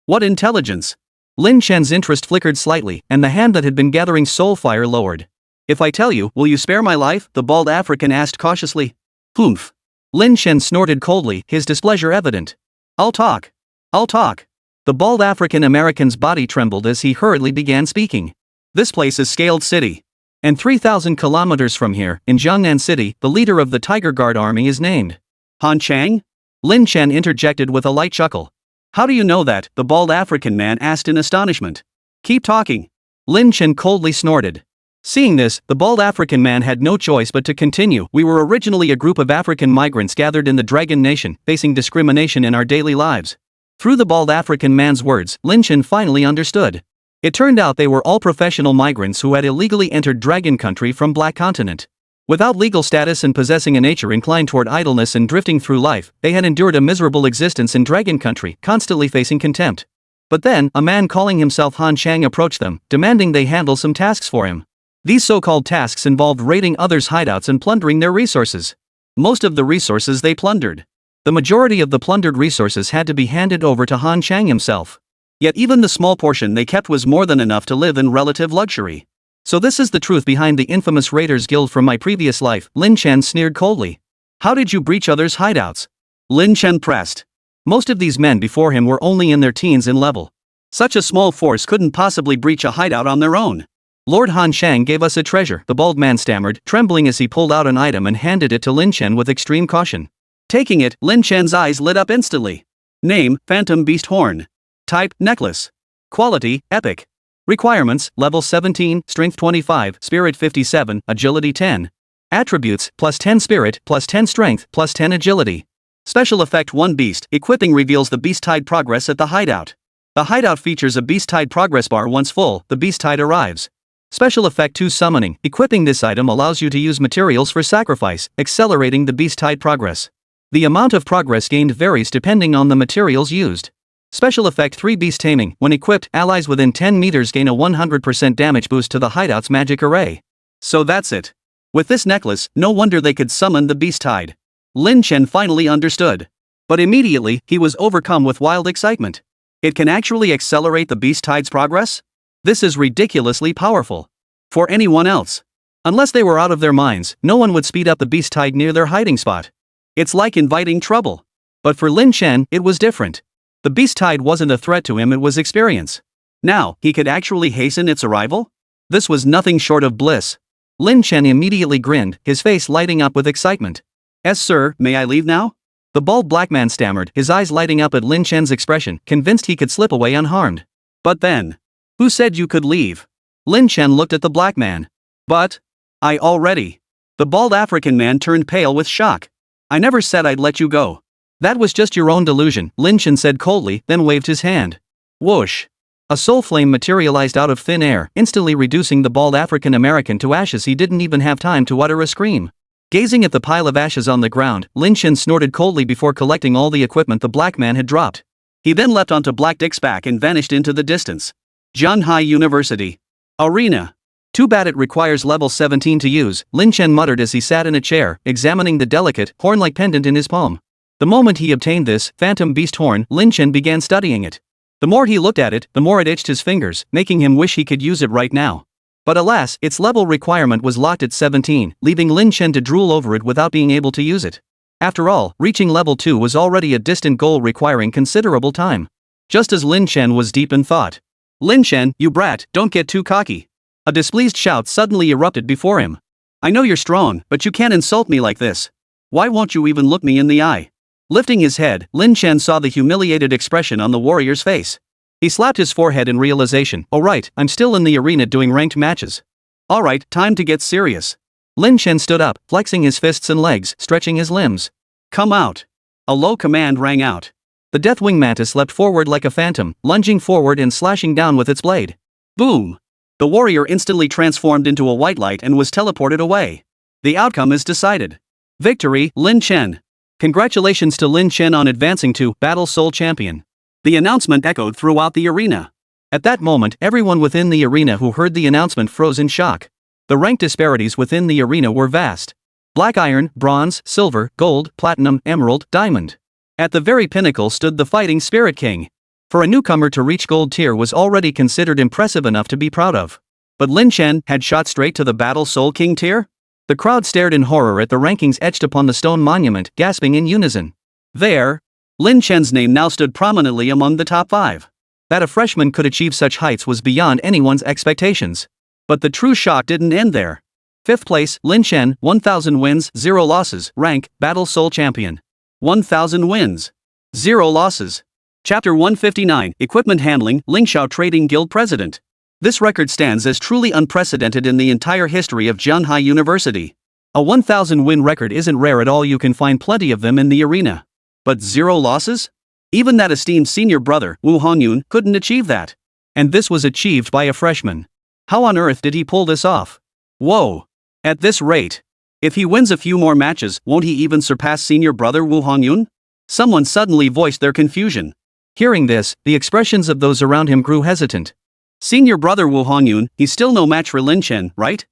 What intelligence? Lin Chen's interest flickered slightly, and the hand that had been gathering soul fire lowered. If I tell you, will you spare my life? The bald African asked cautiously. Humph. Lin Chen snorted coldly, his displeasure evident. I'll talk. The bald African American's body trembled as he hurriedly began speaking. This place is Scaled City. And 3,000 kilometers from here, in Jiangnan City, the leader of the Tiger Guard army is named Han Chang? Lin Chen interjected with a light chuckle. How do you know that? The bald African man asked in astonishment. Keep talking. Lin Chen coldly snorted. Seeing this, the bald African man had no choice but to continue. We were originally a group of African migrants gathered in the Dragon Nation, facing discrimination in our daily lives. Through the bald African man's words, Lin Chen finally understood. It turned out they were all professional migrants who had illegally entered Dragon Country from Black Continent. Without legal status and possessing a nature inclined toward idleness and drifting through life, they had endured a miserable existence in Dragon Country, constantly facing contempt. But then, a man calling himself Han Chang approached them, demanding they handle some tasks for him. These so-called tasks involved raiding others' hideouts and plundering their resources. Most of the resources they plundered. The majority of the plundered resources had to be handed over to Han Chang himself. Yet even the small portion they kept was more than enough to live in relative luxury. So this is the truth behind the infamous Raiders Guild from my previous life, Lin Chen sneered coldly. How did you breach others' hideouts? Lin Chen pressed. Most of these men before him were only in their teens in level. Such a small force couldn't possibly breach a hideout on their own. Lord Han Chang gave us a treasure, the bald man stammered, trembling as he pulled out an item and handed it to Lin Chen with extreme caution. Taking it, Lin Chen's eyes lit up instantly. Name, Phantom Beast Horn. Type, necklace. Quality, epic. Requirements, level 17, strength 25, spirit 57, agility 10. Attributes, plus 10 spirit, plus 10 strength, plus 10 agility. Special effect 1 beast, equipping reveals the beast tide progress at the hideout. The hideout features a beast tide progress bar. Once full, the beast tide arrives. Special effect 2 summoning, equipping this item allows you to use materials for sacrifice, accelerating the beast tide progress. The amount of progress gained varies depending on the materials used. Special effect 3 beast taming, when equipped, allies within 10 meters gain a 100% damage boost to the hideout's magic array. So that's it. With this necklace, no wonder they could summon the beast tide. Lin Chen finally understood. But immediately, he was overcome with wild excitement. It can actually accelerate the beast tide's progress? This is ridiculously powerful. For anyone else. Unless they were out of their minds, no one would speed up the beast tide near their hiding spot. It's like inviting trouble. But for Lin Chen, it was different. The beast tide wasn't a threat to him, it was experience. Now, he could actually hasten its arrival? This was nothing short of bliss. Lin Chen immediately grinned, his face lighting up with excitement. Yes sir, may I leave now? The bald black man stammered, his eyes lighting up at Lin Chen's expression, convinced he could slip away unharmed. But then. Who said you could leave? Lin Chen looked at the black man. But. I already. The bald African man turned pale with shock. I never said I'd let you go. That was just your own delusion, Lin Chen said coldly, then waved his hand. Whoosh. A soul flame materialized out of thin air, instantly reducing the bald African American to ashes. He didn't even have time to utter a scream. Gazing at the pile of ashes on the ground, Lin Chen snorted coldly before collecting all the equipment the black man had dropped. He then leapt onto Black Dick's back and vanished into the distance. Zhanghai University. Arena. Too bad it requires level 17 to use, Lin Chen muttered as he sat in a chair, examining the delicate, horn-like pendant in his palm. The moment he obtained this phantom beast horn, Lin Chen began studying it. The more he looked at it, the more it itched his fingers, making him wish he could use it right now. But alas, its level requirement was locked at 17, leaving Lin Chen to drool over it without being able to use it. After all, reaching level 2 was already a distant goal requiring considerable time. Just as Lin Chen was deep in thought. Lin Chen, you brat, don't get too cocky. A displeased shout suddenly erupted before him. I know you're strong, but you can't insult me like this. Why won't you even look me in the eye? Lifting his head, Lin Chen saw the humiliated expression on the warrior's face. He slapped his forehead in realization. Oh right, I'm still in the arena doing ranked matches. Alright, time to get serious. Lin Chen stood up, flexing his fists and legs, stretching his limbs. Come out. A low command rang out. The Deathwing Mantis leapt forward like a phantom, lunging forward and slashing down with its blade. Boom! The warrior instantly transformed into a white light and was teleported away. The outcome is decided. Victory, Lin Chen. Congratulations to Lin Chen on advancing to Battle Soul Champion. The announcement echoed throughout the arena. At that moment, everyone within the arena who heard the announcement froze in shock. The rank disparities within the arena were vast. Black iron, bronze, silver, gold, platinum, emerald, diamond. At the very pinnacle stood the fighting Spirit King. For a newcomer to reach gold tier was already considered impressive enough to be proud of. But Lin Chen had shot straight to the Battle Soul King tier? The crowd stared in horror at the rankings etched upon the stone monument, gasping in unison. There, Lin Chen's name now stood prominently among the top 5. That a freshman could achieve such heights was beyond anyone's expectations. But the true shock didn't end there. 5th place, Lin Chen, 1,000 wins, 0 losses, rank, Battle Soul Champion. 1,000 wins. 0 losses. Chapter 159, Equipment Handling, Lingxiao Trading Guild President. This record stands as truly unprecedented in the entire history of Zhanghai University. A 1,000 win record isn't rare at all, you can find plenty of them in the arena. But 0 losses? Even that esteemed senior brother, Wu Hongyun, couldn't achieve that. And this was achieved by a freshman. How on earth did he pull this off? Whoa. At this rate, if he wins a few more matches, won't he even surpass senior brother Wu Hongyun? Someone suddenly voiced their confusion. Hearing this, the expressions of those around him grew hesitant. Senior brother Wu Hongyun, he's still no match for Lin Chen, right?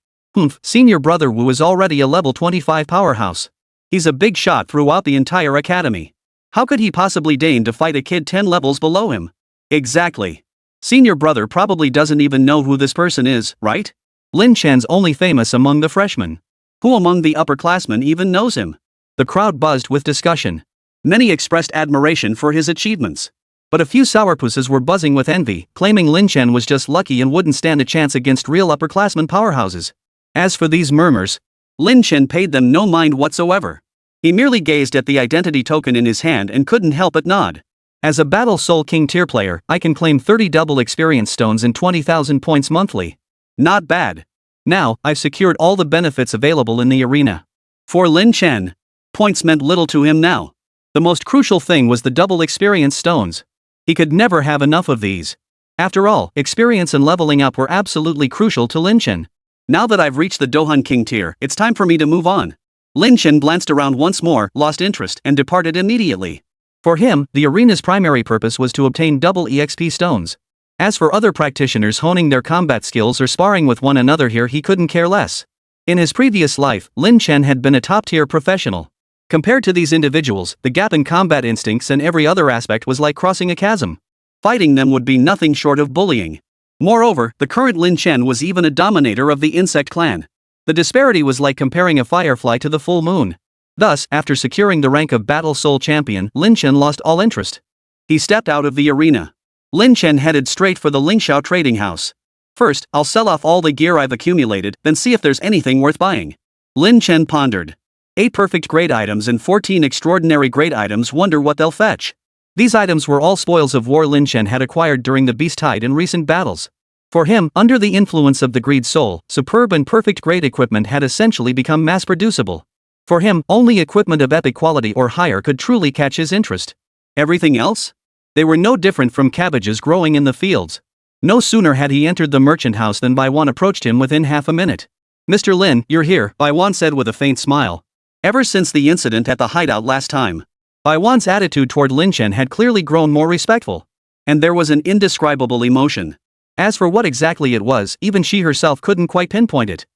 Senior brother Wu is already a level 25 powerhouse. He's a big shot throughout the entire academy. How could he possibly deign to fight a kid 10 levels below him? Exactly. Senior brother probably doesn't even know who this person is, right? Lin Chen's only famous among the freshmen. Who among the upperclassmen even knows him? The crowd buzzed with discussion. Many expressed admiration for his achievements. But a few sourpusses were buzzing with envy, claiming Lin Chen was just lucky and wouldn't stand a chance against real upperclassmen powerhouses. As for these murmurs, Lin Chen paid them no mind whatsoever. He merely gazed at the identity token in his hand and couldn't help but nod. As a Battle Soul King tier player, I can claim 30 double experience stones and 20,000 points monthly. Not bad. Now, I've secured all the benefits available in the arena. For Lin Chen, points meant little to him now. The most crucial thing was the double experience stones. He could never have enough of these. After all, experience and leveling up were absolutely crucial to Lin Chen. Now that I've reached the Dohan King tier, it's time for me to move on. Lin Chen glanced around once more, lost interest, and departed immediately. For him, the arena's primary purpose was to obtain double EXP stones. As for other practitioners honing their combat skills or sparring with one another here, he couldn't care less. In his previous life, Lin Chen had been a top-tier professional. Compared to these individuals, the gap in combat instincts and every other aspect was like crossing a chasm. Fighting them would be nothing short of bullying. Moreover, the current Lin Chen was even a dominator of the insect clan. The disparity was like comparing a firefly to the full moon. Thus, after securing the rank of Battle Soul Champion, Lin Chen lost all interest. He stepped out of the arena. Lin Chen headed straight for the Lingxiao trading house. First, I'll sell off all the gear I've accumulated, then see if there's anything worth buying. Lin Chen pondered. 8 perfect grade items and 14 extraordinary grade items, wonder what they'll fetch. These items were all spoils of war Lin Chen had acquired during the Beast Tide in recent battles. For him, under the influence of the Greed Soul, superb and perfect grade equipment had essentially become mass-producible. For him, only equipment of epic quality or higher could truly catch his interest. Everything else? They were no different from cabbages growing in the fields. No sooner had he entered the merchant house than Baiwan approached him within half a minute. "Mr. Lin, you're here," Baiwan said with a faint smile. Ever since the incident at the hideout last time, Baiwan's attitude toward Lin Chen had clearly grown more respectful. And there was an indescribable emotion. As for what exactly it was, even she herself couldn't quite pinpoint it.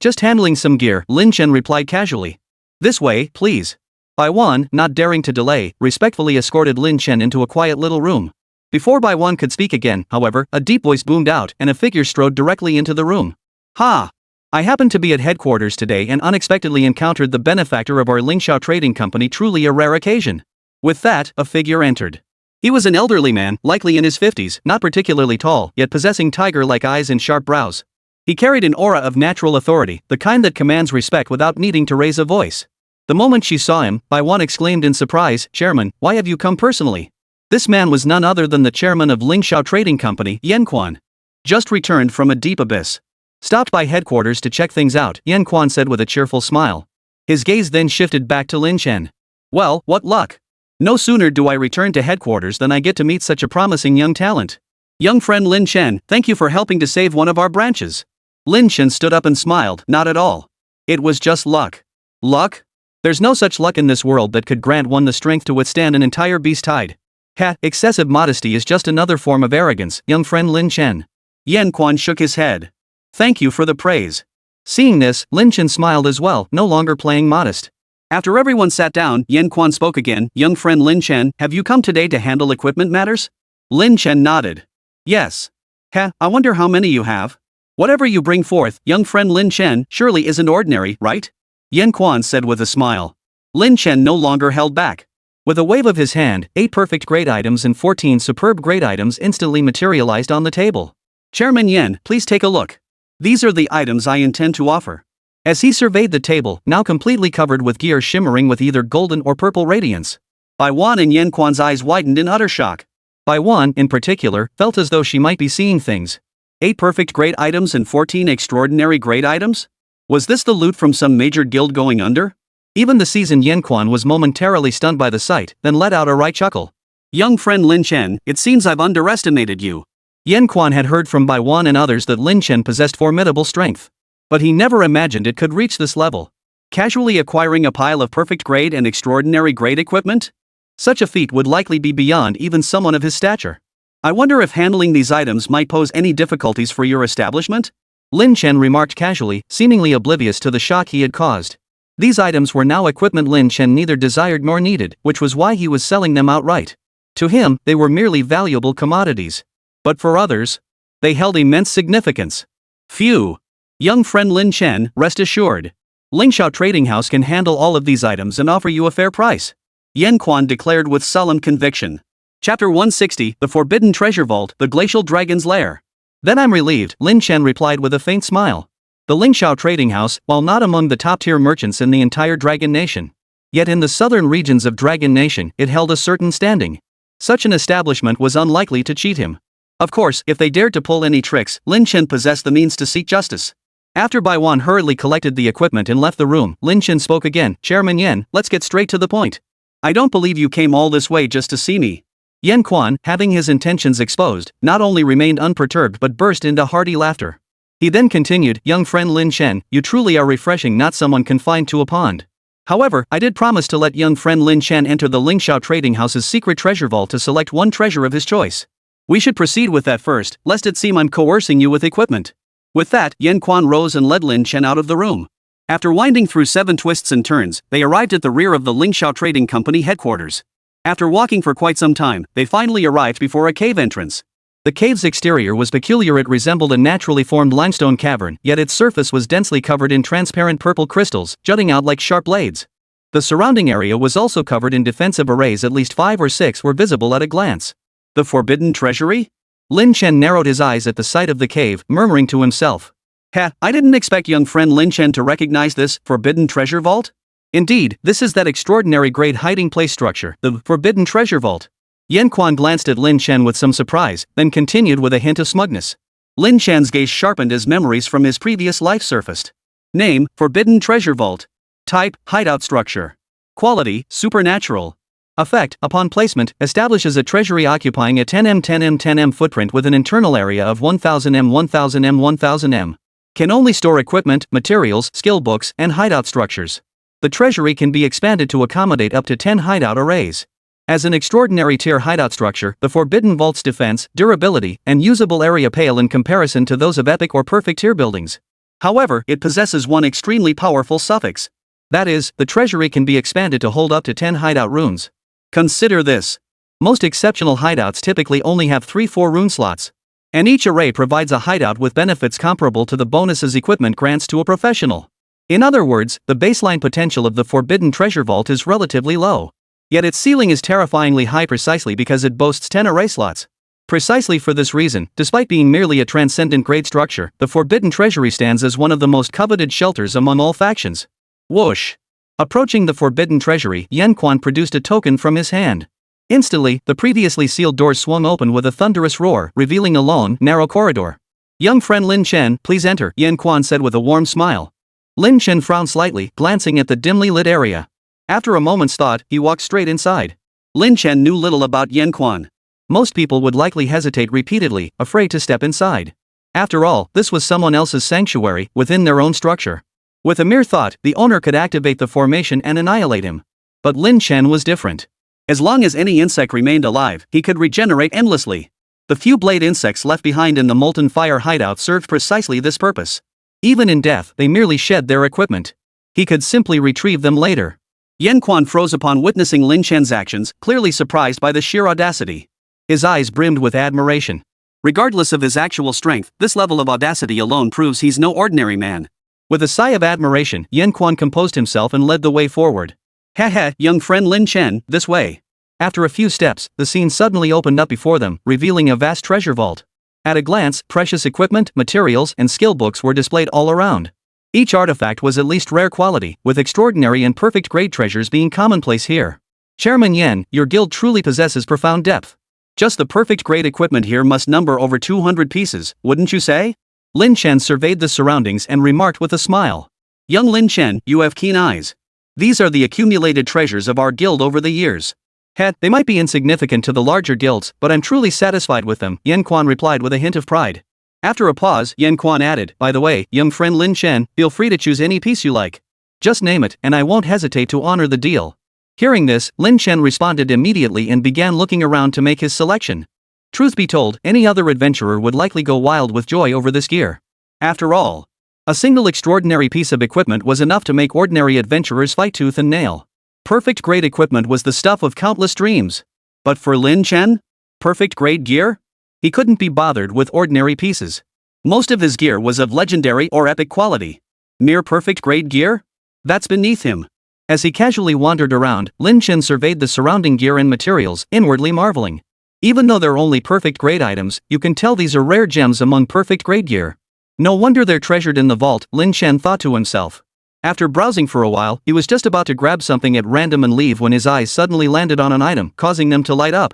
Just handling some gear," Lin Chen replied casually. "This way, please." Baiwan, not daring to delay, respectfully escorted Lin Chen into a quiet little room. Before Baiwan could speak again, however, a deep voice boomed out and a figure strode directly into the room. "Ha! I happened to be at headquarters today and unexpectedly encountered the benefactor of our Lingxiao trading company, truly a rare occasion." With that, a figure entered. He was an elderly man, likely in his 50s, not particularly tall, yet possessing tiger-like eyes and sharp brows. He carried an aura of natural authority, the kind that commands respect without needing to raise a voice. The moment she saw him, Baiwan exclaimed in surprise, "Chairman, why have you come personally?" This man was none other than the chairman of Lingxiao Trading Company, Yan Quan. Just returned from a deep abyss. Stopped by headquarters to check things out, Yan Quan said with a cheerful smile. His gaze then shifted back to Lin Chen. "Well, what luck. No sooner do I return to headquarters than I get to meet such a promising young talent. Young friend Lin Chen, thank you for helping to save one of our branches." Lin Chen stood up and smiled, "Not at all. It was just luck." "Luck? There's no such luck in this world that could grant one the strength to withstand an entire beast tide. Excessive modesty is just another form of arrogance, young friend Lin Chen. Yanquan shook his head. Thank you for the praise. Seeing this, Lin Chen smiled as well, no longer playing modest. After everyone sat down, Yanquan spoke again. Young friend Lin Chen, have you come today to handle equipment matters? Lin Chen nodded. Yes. I wonder how many you have. Whatever you bring forth, young friend Lin Chen, surely isn't ordinary, right? Yanquan said with a smile. Lin Chen no longer held back. With a wave of his hand, 8 perfect grade items and 14 superb grade items instantly materialized on the table. Chairman Yan, please take a look. These are the items I intend to offer. As he surveyed the table, now completely covered with gear shimmering with either golden or purple radiance. Bai Wan and Yanquan's eyes widened in utter shock. Bai Wan, in particular, felt as though she might be seeing things. 8 perfect grade items and 14 extraordinary grade items? Was this the loot from some major guild going under? Even the seasoned Yanquan was momentarily stunned by the sight, then let out a wry chuckle. Young friend Lin Chen, it seems I've underestimated you. Yanquan had heard from Bai Wan and others that Lin Chen possessed formidable strength. But he never imagined it could reach this level. Casually acquiring a pile of perfect grade and extraordinary grade equipment? Such a feat would likely be beyond even someone of his stature. I wonder if handling these items might pose any difficulties for your establishment? Lin Chen remarked casually, seemingly oblivious to the shock he had caused. These items were now equipment Lin Chen neither desired nor needed, which was why he was selling them outright. To him, they were merely valuable commodities. But for others, they held immense significance. Phew. Young friend Lin Chen, rest assured. Lingxiao Trading House can handle all of these items and offer you a fair price. Yanquan declared with solemn conviction. Chapter 160, The Forbidden Treasure Vault, The Glacial Dragon's Lair. Then I'm relieved, Lin Chen replied with a faint smile. The Lingxiao Trading House, while not among the top-tier merchants in the entire Dragon Nation, yet in the southern regions of Dragon Nation, it held a certain standing. Such an establishment was unlikely to cheat him. Of course, if they dared to pull any tricks, Lin Chen possessed the means to seek justice. After Bai Wan hurriedly collected the equipment and left the room, Lin Chen spoke again. Chairman Yan, let's get straight to the point. I don't believe you came all this way just to see me. Yanquan, having his intentions exposed, not only remained unperturbed but burst into hearty laughter. He then continued, young friend Lin Chen, you truly are refreshing, not someone confined to a pond. However, I did promise to let young friend Lin Chen enter the Lingxiao Trading House's secret treasure vault to select one treasure of his choice. We should proceed with that first, lest it seem I'm coercing you with equipment. With that, Yanquan rose and led Lin Chen out of the room. After winding through 7 twists and turns, they arrived at the rear of the Lingxiao Trading Company headquarters. After walking for quite some time, they finally arrived before a cave entrance. The cave's exterior was peculiar. It resembled a naturally formed limestone cavern, yet its surface was densely covered in transparent purple crystals, jutting out like sharp blades. The surrounding area was also covered in defensive arrays. At least 5 or 6 were visible at a glance. The Forbidden Treasury? Lin Chen narrowed his eyes at the sight of the cave, murmuring to himself. I didn't expect young friend Lin Chen to recognize this Forbidden Treasure Vault. Indeed, this is that extraordinary grade hiding place structure, the Forbidden Treasure Vault. Yanquan glanced at Lin Chen with some surprise, then continued with a hint of smugness. Lin Chen's gaze sharpened as memories from his previous life surfaced. Name, Forbidden Treasure Vault. Type, hideout structure. Quality, supernatural. Effect, upon placement, establishes a treasury occupying a 10m 10m 10m footprint with an internal area of 1000m 1000m 1000m. Can only store equipment, materials, skill books, and hideout structures. The treasury can be expanded to accommodate up to 10 hideout arrays. As an extraordinary tier hideout structure, the Forbidden Vault's defense, durability, and usable area pale in comparison to those of epic or perfect tier buildings. However, it possesses one extremely powerful suffix. That is, the treasury can be expanded to hold up to 10 hideout runes. Consider this. Most exceptional hideouts typically only have 3-4 rune slots. And each array provides a hideout with benefits comparable to the bonuses equipment grants to a professional. In other words, the baseline potential of the Forbidden Treasure Vault is relatively low. Yet its ceiling is terrifyingly high precisely because it boasts 10 array slots. Precisely for this reason, despite being merely a transcendent grade structure, the Forbidden Treasury stands as one of the most coveted shelters among all factions. Whoosh! Approaching the Forbidden Treasury, Yanquan produced a token from his hand. Instantly, the previously sealed doors swung open with a thunderous roar, revealing a long, narrow corridor. Young friend Lin Chen, please enter, Yanquan said with a warm smile. Lin Chen frowned slightly, glancing at the dimly lit area. After a moment's thought, he walked straight inside. Lin Chen knew little about Yanquan. Most people would likely hesitate repeatedly, afraid to step inside. After all, this was someone else's sanctuary, within their own structure. With a mere thought, the owner could activate the formation and annihilate him. But Lin Chen was different. As long as any insect remained alive, he could regenerate endlessly. The few blade insects left behind in the molten fire hideout served precisely this purpose. Even in death, they merely shed their equipment. He could simply retrieve them later. Yanquan froze upon witnessing Lin Chen's actions, clearly surprised by the sheer audacity. His eyes brimmed with admiration. Regardless of his actual strength, this level of audacity alone proves he's no ordinary man. With a sigh of admiration, Yanquan composed himself and led the way forward. "Heh, young friend Lin Chen, this way." After a few steps, the scene suddenly opened up before them, revealing a vast treasure vault. At a glance, precious equipment, materials, and skill books were displayed all around. Each artifact was at least rare quality, with extraordinary and perfect grade treasures being commonplace here. Chairman Yan, your guild truly possesses profound depth. Just the perfect grade equipment here must number over 200 pieces, wouldn't you say? Lin Chen surveyed the surroundings and remarked with a smile. Young Lin Chen, you have keen eyes. These are the accumulated treasures of our guild over the years. They might be insignificant to the larger guilds, but I'm truly satisfied with them, Yanquan replied with a hint of pride. After a pause, Yanquan added, by the way, young friend Lin Chen, feel free to choose any piece you like. Just name it, and I won't hesitate to honor the deal. Hearing this, Lin Chen responded immediately and began looking around to make his selection. Truth be told, any other adventurer would likely go wild with joy over this gear. After all, a single extraordinary piece of equipment was enough to make ordinary adventurers fight tooth and nail. Perfect grade equipment was the stuff of countless dreams. But for Lin Chen? Perfect grade gear? He couldn't be bothered with ordinary pieces. Most of his gear was of legendary or epic quality. Mere perfect grade gear? That's beneath him. As he casually wandered around, Lin Chen surveyed the surrounding gear and materials, inwardly marveling. Even though they're only perfect grade items, you can tell these are rare gems among perfect grade gear. No wonder they're treasured in the vault, Lin Chen thought to himself. After browsing for a while, he was just about to grab something at random and leave when his eyes suddenly landed on an item, causing them to light up.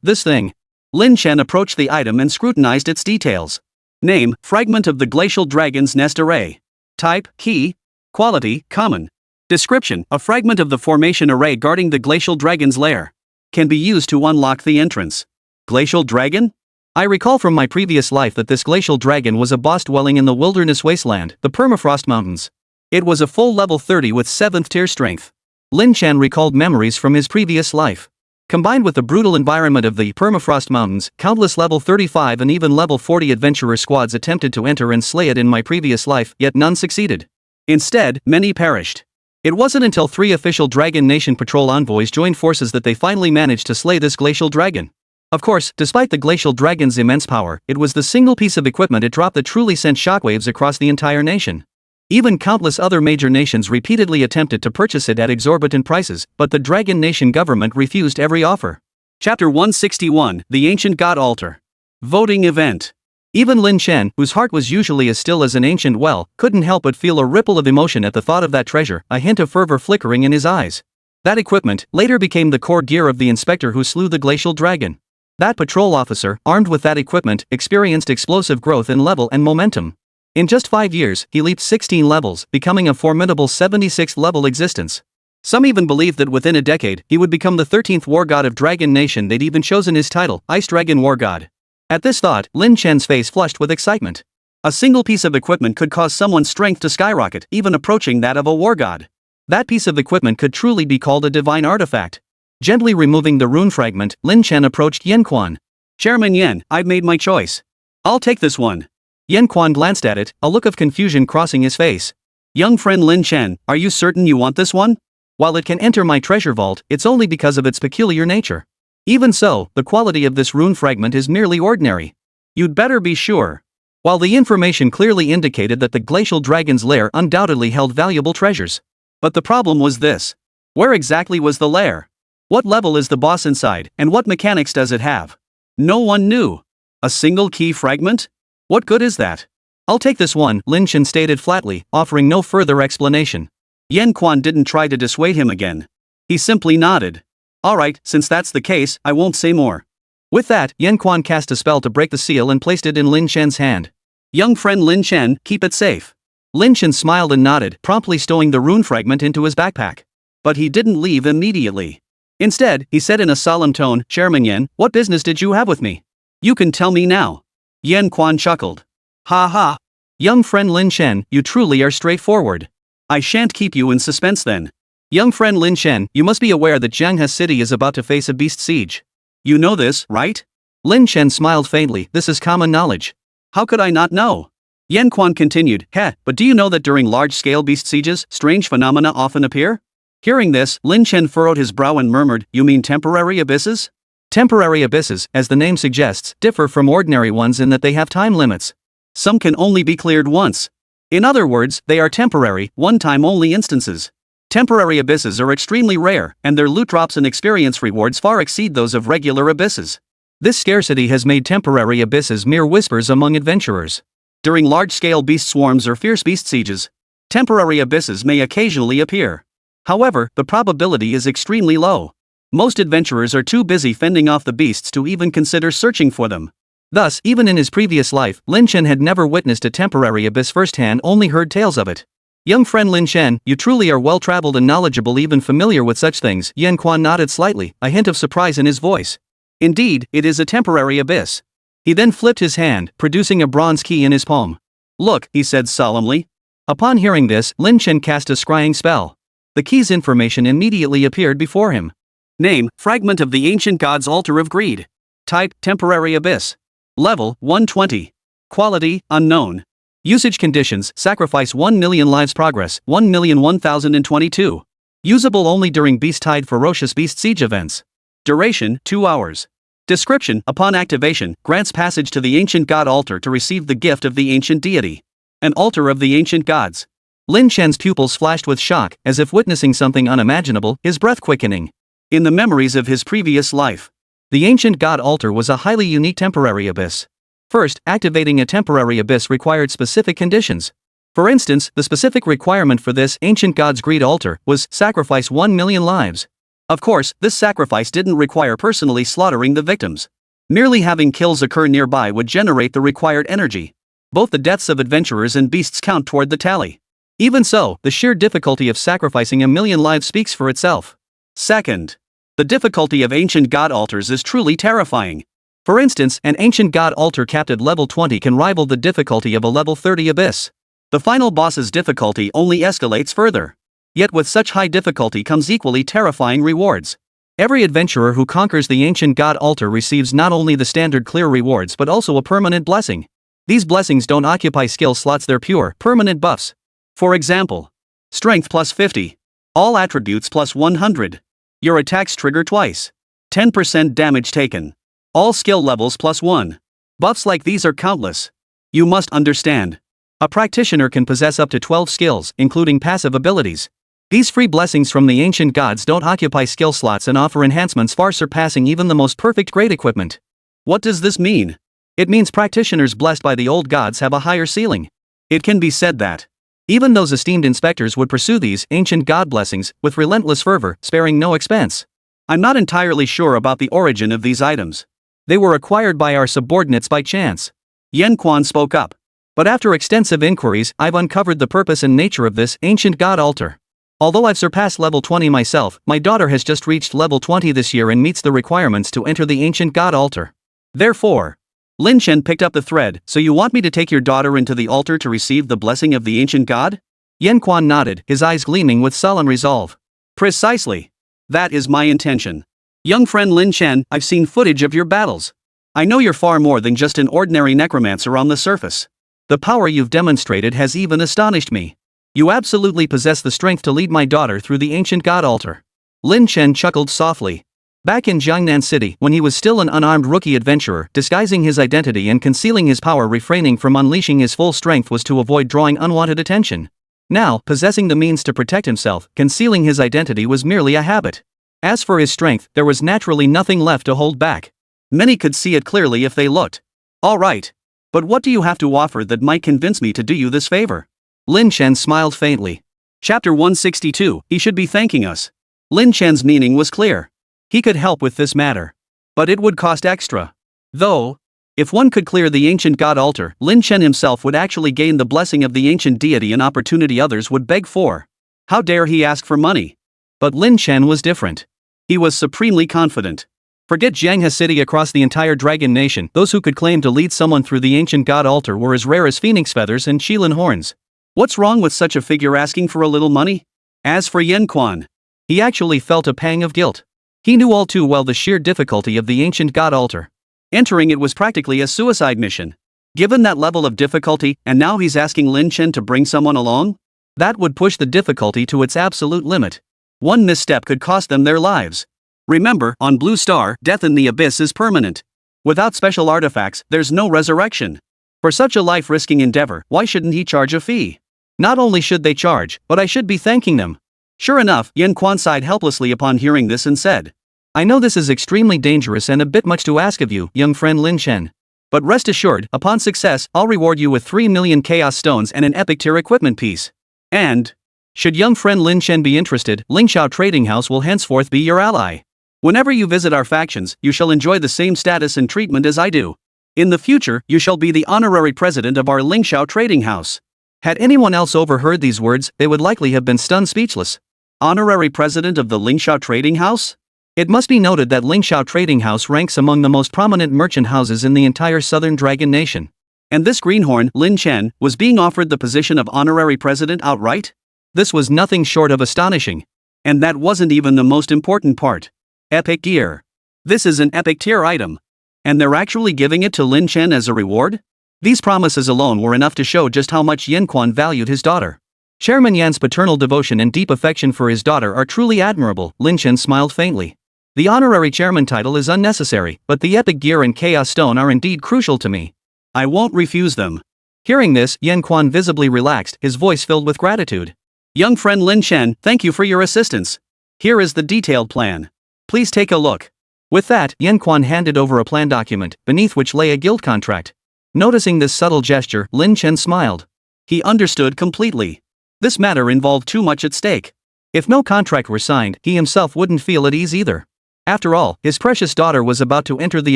This thing. Lin Chen approached the item and scrutinized its details. Name, fragment of the glacial dragon's nest array. Type, key. Quality, common. Description, a fragment of the formation array guarding the glacial dragon's lair. Can be used to unlock the entrance. Glacial dragon? I recall from my previous life that this glacial dragon was a boss dwelling in the wilderness wasteland, the permafrost mountains. It was a full level 30 with 7th tier strength. Lin Chen recalled memories from his previous life. Combined with the brutal environment of the permafrost mountains, countless level 35 and even level 40 adventurer squads attempted to enter and slay it in my previous life, yet none succeeded. Instead, many perished. It wasn't until 3 official Dragon Nation patrol envoys joined forces that they finally managed to slay this glacial dragon. Of course, despite the glacial dragon's immense power, it was the single piece of equipment it dropped that truly sent shockwaves across the entire nation. Even countless other major nations repeatedly attempted to purchase it at exorbitant prices, but the Dragon Nation government refused every offer. Chapter 161, The Ancient God Altar. Voting Event. Even Lin Chen, whose heart was usually as still as an ancient well, couldn't help but feel a ripple of emotion at the thought of that treasure, a hint of fervor flickering in his eyes. That equipment later became the core gear of the inspector who slew the glacial dragon. That patrol officer, armed with that equipment, experienced explosive growth in level and momentum. In just 5 years, he leaped 16 levels, becoming a formidable 76th level existence. Some even believed that within a decade, he would become the 13th war god of Dragon Nation. They'd even chosen his title, Ice Dragon War God. At this thought, Lin Chen's face flushed with excitement. A single piece of equipment could cause someone's strength to skyrocket, even approaching that of a war god. That piece of equipment could truly be called a divine artifact. Gently removing the rune fragment, Lin Chen approached Yanquan. Chairman Yan, I've made my choice. I'll take this one. Yanquan glanced at it, a look of confusion crossing his face. Young friend Lin Chen, are you certain you want this one? While it can enter my treasure vault, it's only because of its peculiar nature. Even so, the quality of this rune fragment is merely ordinary. You'd better be sure. While the information clearly indicated that the glacial dragon's lair undoubtedly held valuable treasures. But the problem was this. Where exactly was the lair? What level is the boss inside, and what mechanics does it have? No one knew. A single key fragment? What good is that? I'll take this one, Lin Chen stated flatly, offering no further explanation. Yanquan didn't try to dissuade him again. He simply nodded. Alright, since that's the case, I won't say more. With that, Yanquan cast a spell to break the seal and placed it in Lin Chen's hand. Young friend Lin Chen, keep it safe. Lin Chen smiled and nodded, promptly stowing the rune fragment into his backpack. But he didn't leave immediately. Instead, he said in a solemn tone, Chairman Yan, what business did you have with me? You can tell me now. Yanquan chuckled. Ha ha. Young friend Lin Chen, you truly are straightforward. I shan't keep you in suspense then. Young friend Lin Chen, you must be aware that Jianghe City is about to face a beast siege. You know this, right? Lin Chen smiled faintly, this is common knowledge. How could I not know? Yan Quan continued, but do you know that during large-scale beast sieges, strange phenomena often appear? Hearing this, Lin Chen furrowed his brow and murmured, you mean temporary abysses? Temporary abysses, as the name suggests, differ from ordinary ones in that they have time limits. Some can only be cleared once. In other words, they are temporary, one-time only instances. Temporary abysses are extremely rare, and their loot drops and experience rewards far exceed those of regular abysses. This scarcity has made temporary abysses mere whispers among adventurers. During large-scale beast swarms or fierce beast sieges, temporary abysses may occasionally appear. However, the probability is extremely low. Most adventurers are too busy fending off the beasts to even consider searching for them. Thus, even in his previous life, Lin Chen had never witnessed a temporary abyss firsthand, only heard tales of it. Young friend Lin Chen, you truly are well-traveled and knowledgeable, even familiar with such things. Yan Quan nodded slightly, a hint of surprise in his voice. Indeed, it is a temporary abyss. He then flipped his hand, producing a bronze key in his palm. Look, he said solemnly. Upon hearing this, Lin Chen cast a scrying spell. The key's information immediately appeared before him. Name, Fragment of the Ancient God's Altar of Greed. Type, Temporary Abyss. Level, 120. Quality, Unknown. Usage conditions, sacrifice 1 million lives, progress, 1,001,022. Usable only during beast-tide ferocious beast siege events. Duration, 2 hours. Description, upon activation, grants passage to the ancient god altar to receive the gift of the ancient deity. An altar of the ancient gods. Lin Chen's pupils flashed with shock, as if witnessing something unimaginable, his breath quickening. In the memories of his previous life, the ancient god altar was a highly unique temporary abyss. First, activating a temporary abyss required specific conditions. For instance, the specific requirement for this ancient god's greed altar was sacrifice 1 million lives. Of course, this sacrifice didn't require personally slaughtering the victims. Merely having kills occur nearby would generate the required energy. Both the deaths of adventurers and beasts count toward the tally. Even so, the sheer difficulty of sacrificing 1 million lives speaks for itself. Second, the difficulty of ancient god altars is truly terrifying. For instance, an ancient god altar capped at level 20 can rival the difficulty of a level 30 abyss. The final boss's difficulty only escalates further. Yet with such high difficulty comes equally terrifying rewards. Every adventurer who conquers the ancient god altar receives not only the standard clear rewards but also a permanent blessing. These blessings don't occupy skill slots, they're pure, permanent buffs. For example, strength plus 50. All attributes plus 100. Your attacks trigger twice. 10% damage taken. All skill levels plus 1. Buffs like these are countless. You must understand. A practitioner can possess up to 12 skills, including passive abilities. These free blessings from the ancient gods don't occupy skill slots and offer enhancements far surpassing even the most perfect grade equipment. What does this mean? It means practitioners blessed by the old gods have a higher ceiling. It can be said that even those esteemed inspectors would pursue these ancient god blessings with relentless fervor, sparing no expense. I'm not entirely sure about the origin of these items. They were acquired by our subordinates by chance. Yan Quan spoke up. But after extensive inquiries, I've uncovered the purpose and nature of this ancient god altar. Although I've surpassed level 20 myself, my daughter has just reached level 20 this year and meets the requirements to enter the ancient god altar. Therefore, Lin Chen picked up the thread, so you want me to take your daughter into the altar to receive the blessing of the ancient god? Yan Quan nodded, his eyes gleaming with sullen resolve. Precisely. That is my intention. Young friend Lin Chen, I've seen footage of your battles. I know you're far more than just an ordinary necromancer on the surface. The power you've demonstrated has even astonished me. You absolutely possess the strength to lead my daughter through the ancient god altar. Lin Chen chuckled softly. Back in Jiangnan City, when he was still an unarmed rookie adventurer, disguising his identity and concealing his power, refraining from unleashing his full strength was to avoid drawing unwanted attention. Now, possessing the means to protect himself, concealing his identity was merely a habit. As for his strength, there was naturally nothing left to hold back. Many could see it clearly if they looked. All right. But what do you have to offer that might convince me to do you this favor? Lin Chen smiled faintly. Chapter 162, he should be thanking us. Lin Chen's meaning was clear. He could help with this matter. But it would cost extra. Though, if one could clear the ancient god altar, Lin Chen himself would actually gain the blessing of the ancient deity, an opportunity others would beg for. How dare he ask for money? But Lin Chen was different. He was supremely confident. Forget Jianghe City, across the entire Dragon Nation, those who could claim to lead someone through the ancient god altar were as rare as phoenix feathers and Qilin horns. What's wrong with such a figure asking for a little money? As for Yan Quan, He actually felt a pang of guilt. He knew all too well the sheer difficulty of the ancient god altar. Entering it was practically a suicide mission. Given that level of difficulty, and now he's asking Lin Chen to bring someone along? That would push the difficulty to its absolute limit. One misstep could cost them their lives. Remember, on Blue Star, death in the abyss is permanent. Without special artifacts, there's no resurrection. For such a life-risking endeavor, why shouldn't he charge a fee? Not only should they charge, but I should be thanking them. Sure enough, Yan Quan sighed helplessly upon hearing this and said, I know this is extremely dangerous and a bit much to ask of you, young friend Lin Chen. But rest assured, upon success, I'll reward you with 3 million Chaos Stones and an epic tier equipment piece. And, should young friend Lin Chen be interested, Lingxiao Trading House will henceforth be your ally. Whenever you visit our factions, you shall enjoy the same status and treatment as I do. In the future, you shall be the honorary president of our Lingxiao Trading House. Had anyone else overheard these words, they would likely have been stunned speechless. Honorary president of the Lingxiao Trading House? It must be noted that Lingxiao Trading House ranks among the most prominent merchant houses in the entire Southern Dragon Nation. And this greenhorn, Lin Chen, was being offered the position of honorary president outright? This was nothing short of astonishing. And that wasn't even the most important part. Epic gear. This is an epic tier item. And they're actually giving it to Lin Chen as a reward? These promises alone were enough to show just how much Yan Quan valued his daughter. Chairman Yan's paternal devotion and deep affection for his daughter are truly admirable, Lin Chen smiled faintly. The honorary chairman title is unnecessary, but the epic gear and chaos stone are indeed crucial to me. I won't refuse them. Hearing this, Yan Quan visibly relaxed, his voice filled with gratitude. Young friend Lin Chen, thank you for your assistance. Here is the detailed plan. Please take a look. With that, Yan Quan handed over a plan document, beneath which lay a guild contract. Noticing this subtle gesture, Lin Chen smiled. He understood completely. This matter involved too much at stake. If no contract were signed, he himself wouldn't feel at ease either. After all, his precious daughter was about to enter the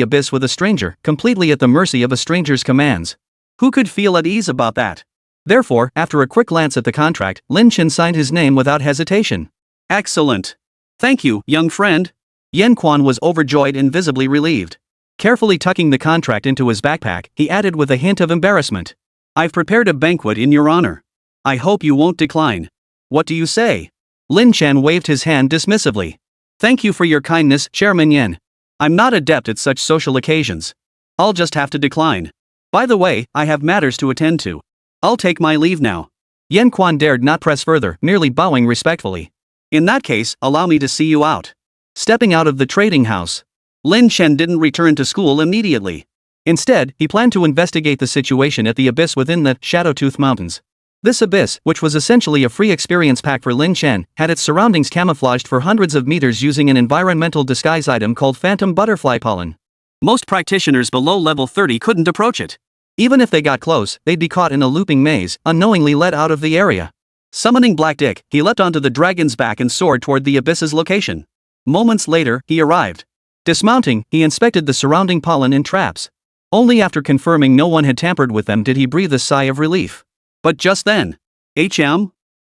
abyss with a stranger, completely at the mercy of a stranger's commands. Who could feel at ease about that? Therefore, after a quick glance at the contract, Lin Chen signed his name without hesitation. Excellent. Thank you, young friend. Yan Quan was overjoyed and visibly relieved. Carefully tucking the contract into his backpack, he added with a hint of embarrassment. I've prepared a banquet in your honor. I hope you won't decline. What do you say? Lin Chen waved his hand dismissively. Thank you for your kindness, Chairman Yan. I'm not adept at such social occasions. I'll just have to decline. By the way, I have matters to attend to. I'll take my leave now. Yan Quan dared not press further, merely bowing respectfully. In that case, allow me to see you out. Stepping out of the trading house, Lin Chen didn't return to school immediately. Instead, he planned to investigate the situation at the abyss within the Shadowtooth Mountains. This abyss, which was essentially a free experience pack for Lin Chen, had its surroundings camouflaged for hundreds of meters using an environmental disguise item called Phantom Butterfly Pollen. Most practitioners below level 30 couldn't approach it. Even if they got close, they'd be caught in a looping maze, unknowingly let out of the area. Summoning Black Dick, he leapt onto the dragon's back and soared toward the abyss's location. Moments later, he arrived. Dismounting, he inspected the surrounding pollen and traps. Only after confirming no one had tampered with them did he breathe a sigh of relief. But just then,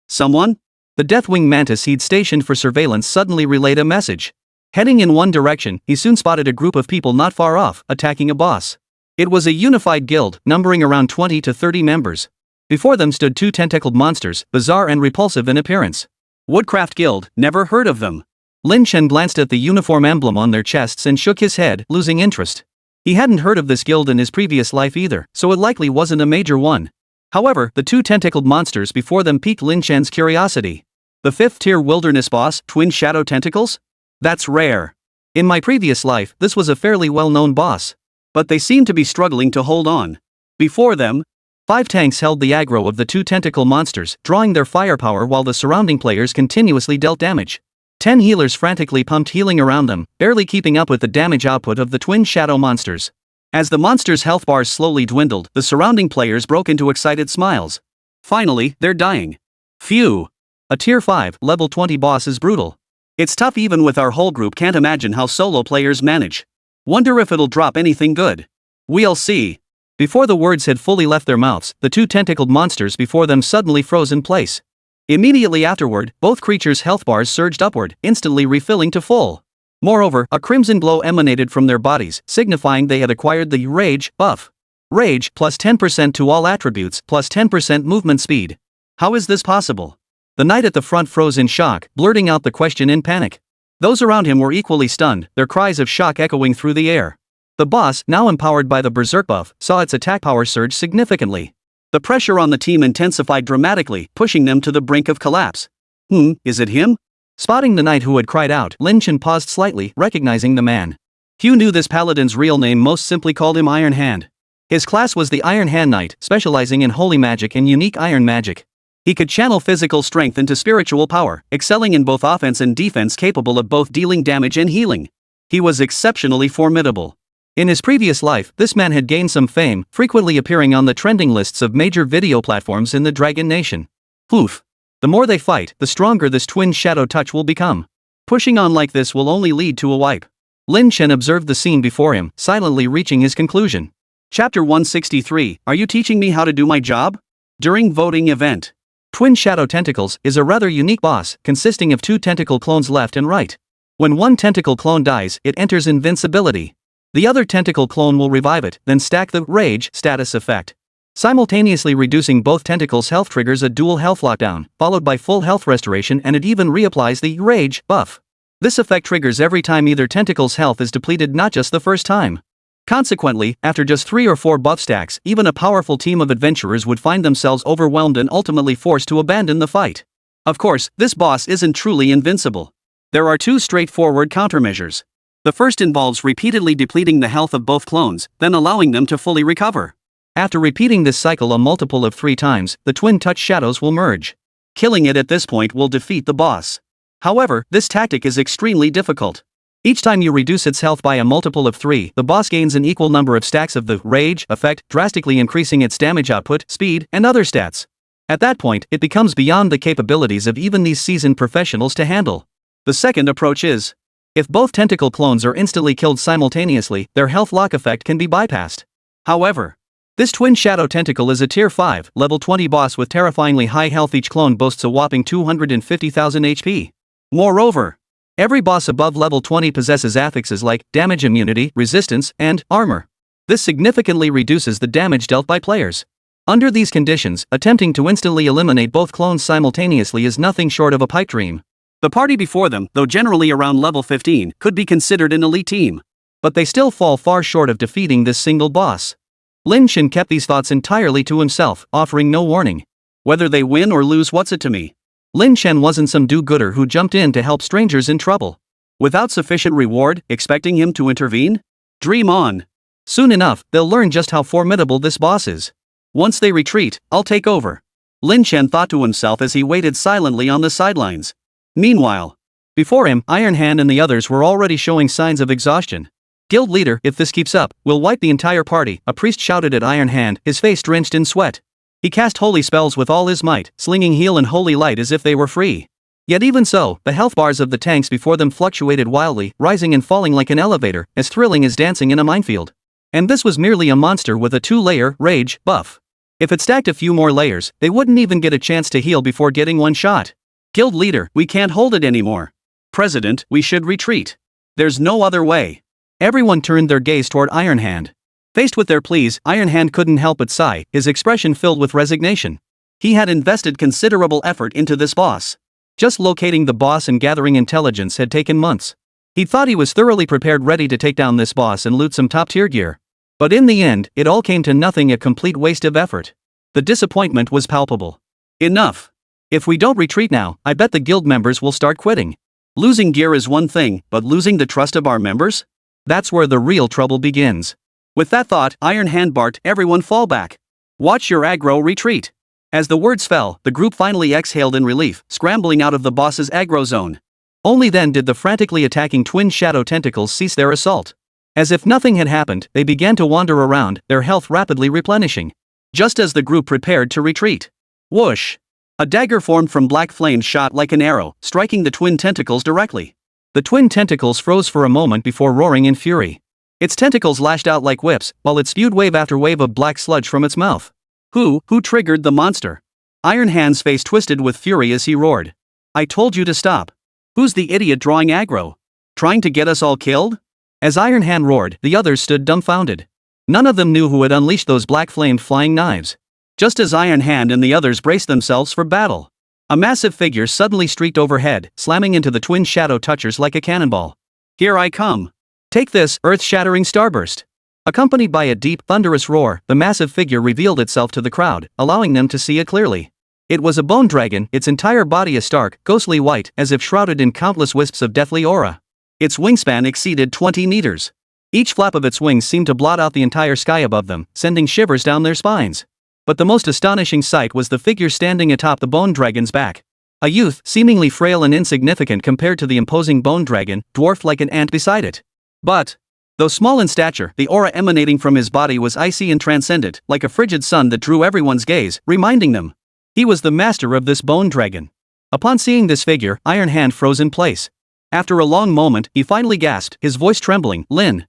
someone? The Deathwing Mantis he'd stationed for surveillance suddenly relayed a message. Heading in one direction, he soon spotted a group of people not far off, attacking a boss. It was a unified guild, numbering around 20 to 30 members. Before them stood 2 tentacled monsters, bizarre and repulsive in appearance. Woodcraft Guild, never heard of them. Lin Chen glanced at the uniform emblem on their chests and shook his head, losing interest. He hadn't heard of this guild in his previous life either, so it likely wasn't a major one. However, the 2 tentacled monsters before them piqued Lin Chen's curiosity. The 5th-tier wilderness boss, Twin Shadow Tentacles? That's rare. In my previous life, this was a fairly well-known boss. But they seemed to be struggling to hold on. Before them, 5 tanks held the aggro of the 2 tentacle monsters, drawing their firepower while the surrounding players continuously dealt damage. 10 healers frantically pumped healing around them, barely keeping up with the damage output of the Twin Shadow monsters. As the monsters' health bars slowly dwindled, the surrounding players broke into excited smiles. Finally, they're dying. Phew. A tier 5, level 20 boss is brutal. It's tough even with our whole group, can't imagine how solo players manage. Wonder if it'll drop anything good. We'll see. Before the words had fully left their mouths, the 2 tentacled monsters before them suddenly froze in place. Immediately afterward, both creatures' health bars surged upward, instantly refilling to full. Moreover, a crimson glow emanated from their bodies, signifying they had acquired the Rage buff. Rage plus 10% to all attributes plus 10% movement speed. How is this possible? The knight at the front froze in shock, blurting out the question in panic. Those around him were equally stunned, their cries of shock echoing through the air. The boss, now empowered by the berserk buff, saw its attack power surge significantly. The pressure on the team intensified dramatically, pushing them to the brink of collapse. Is it him? Spotting the knight who had cried out, Lin Chen paused slightly, recognizing the man. Hugh knew this paladin's real name, most simply called him Iron Hand. His class was the Iron Hand Knight, specializing in holy magic and unique iron magic. He could channel physical strength into spiritual power, excelling in both offense and defense, capable of both dealing damage and healing. He was exceptionally formidable. In his previous life, this man had gained some fame, frequently appearing on the trending lists of major video platforms in the Dragon Nation. Oof. The more they fight, the stronger this twin shadow touch will become. Pushing on like this will only lead to a wipe. Lin Chen observed the scene before him, silently reaching his conclusion. Chapter 163, Are you teaching me how to do my job? During voting event. Twin Shadow Tentacles is a rather unique boss, consisting of 2 tentacle clones left and right. When one tentacle clone dies, it enters invincibility. The other tentacle clone will revive it, then stack the Rage status effect. Simultaneously reducing both tentacles' health triggers a dual health lockdown, followed by full health restoration, and it even reapplies the Rage buff. This effect triggers every time either tentacle's health is depleted, not just the first time. Consequently, after just 3 or 4 buff stacks, even a powerful team of adventurers would find themselves overwhelmed and ultimately forced to abandon the fight. Of course, this boss isn't truly invincible. There are 2 straightforward countermeasures. The first involves repeatedly depleting the health of both clones, then allowing them to fully recover. After repeating this cycle a multiple of 3 times, the twin touch shadows will merge. Killing it at this point will defeat the boss. However, this tactic is extremely difficult. Each time you reduce its health by a multiple of 3, the boss gains an equal number of stacks of the Rage effect, drastically increasing its damage output, speed, and other stats. At that point, it becomes beyond the capabilities of even these seasoned professionals to handle. The second approach is, if both tentacle clones are instantly killed simultaneously, their health lock effect can be bypassed. However, this Twin Shadow Tentacle is a Tier 5, level 20 boss with terrifyingly high health. Each clone boasts a whopping 250,000 HP. Moreover, every boss above level 20 possesses affixes like damage immunity, resistance, and armor. This significantly reduces the damage dealt by players. Under these conditions, attempting to instantly eliminate both clones simultaneously is nothing short of a pipe dream. The party before them, though generally around level 15, could be considered an elite team. But they still fall far short of defeating this single boss. Lin Chen kept these thoughts entirely to himself, offering no warning. Whether they win or lose, what's it to me? Lin Chen wasn't some do-gooder who jumped in to help strangers in trouble. Without sufficient reward, expecting him to intervene? Dream on. Soon enough, they'll learn just how formidable this boss is. Once they retreat, I'll take over. Lin Chen thought to himself as he waited silently on the sidelines. Meanwhile, before him, Iron Hand and the others were already showing signs of exhaustion. Guild leader, if this keeps up, we'll wipe the entire party, a priest shouted at Iron Hand, his face drenched in sweat. He cast holy spells with all his might, slinging heal and holy light as if they were free. Yet even so, the health bars of the tanks before them fluctuated wildly, rising and falling like an elevator, as thrilling as dancing in a minefield. And this was merely a monster with a 2-layer Rage buff. If it stacked a few more layers, they wouldn't even get a chance to heal before getting one shot. Guild leader, we can't hold it anymore. President, we should retreat. There's no other way. Everyone turned their gaze toward Iron Hand. Faced with their pleas, Iron Hand couldn't help but sigh, his expression filled with resignation. He had invested considerable effort into this boss. Just locating the boss and gathering intelligence had taken months. He thought he was thoroughly prepared, ready to take down this boss and loot some top-tier gear. But in the end, it all came to nothing, a complete waste of effort. The disappointment was palpable. Enough. If we don't retreat now, I bet the guild members will start quitting. Losing gear is one thing, but losing the trust of our members? That's where the real trouble begins. With that thought, Iron Hand barked, everyone fall back. Watch your aggro retreat. As the words fell, the group finally exhaled in relief, scrambling out of the boss's aggro zone. Only then did the frantically attacking Twin Shadow Tentacles cease their assault. As if nothing had happened, they began to wander around, their health rapidly replenishing. Just as the group prepared to retreat. Whoosh! A dagger formed from black flames shot like an arrow, striking the twin tentacles directly. The twin tentacles froze for a moment before roaring in fury. Its tentacles lashed out like whips, while it spewed wave after wave of black sludge from its mouth. Who triggered the monster? Iron Hand's face twisted with fury as he roared. I told you to stop. Who's the idiot drawing aggro? Trying to get us all killed? As Iron Hand roared, the others stood dumbfounded. None of them knew who had unleashed those black-flamed flying knives. Just as Iron Hand and the others braced themselves for battle, A massive figure suddenly streaked overhead, slamming into the twin shadow touchers like a cannonball. Here I come. Take this, earth-shattering starburst. Accompanied by a deep, thunderous roar, the massive figure revealed itself to the crowd, allowing them to see it clearly. It was a bone dragon, its entire body a stark, ghostly white, as if shrouded in countless wisps of deathly aura. Its wingspan exceeded 20 meters. Each flap of its wings seemed to blot out the entire sky above them, sending shivers down their spines. But the most astonishing sight was the figure standing atop the bone dragon's back. A youth, seemingly frail and insignificant compared to the imposing bone dragon, dwarfed like an ant beside it. But, though small in stature, the aura emanating from his body was icy and transcendent, like a frigid sun that drew everyone's gaze, reminding them he was the master of this bone dragon. Upon seeing this figure, Iron Hand froze in place. After a long moment, he finally gasped, his voice trembling, Lin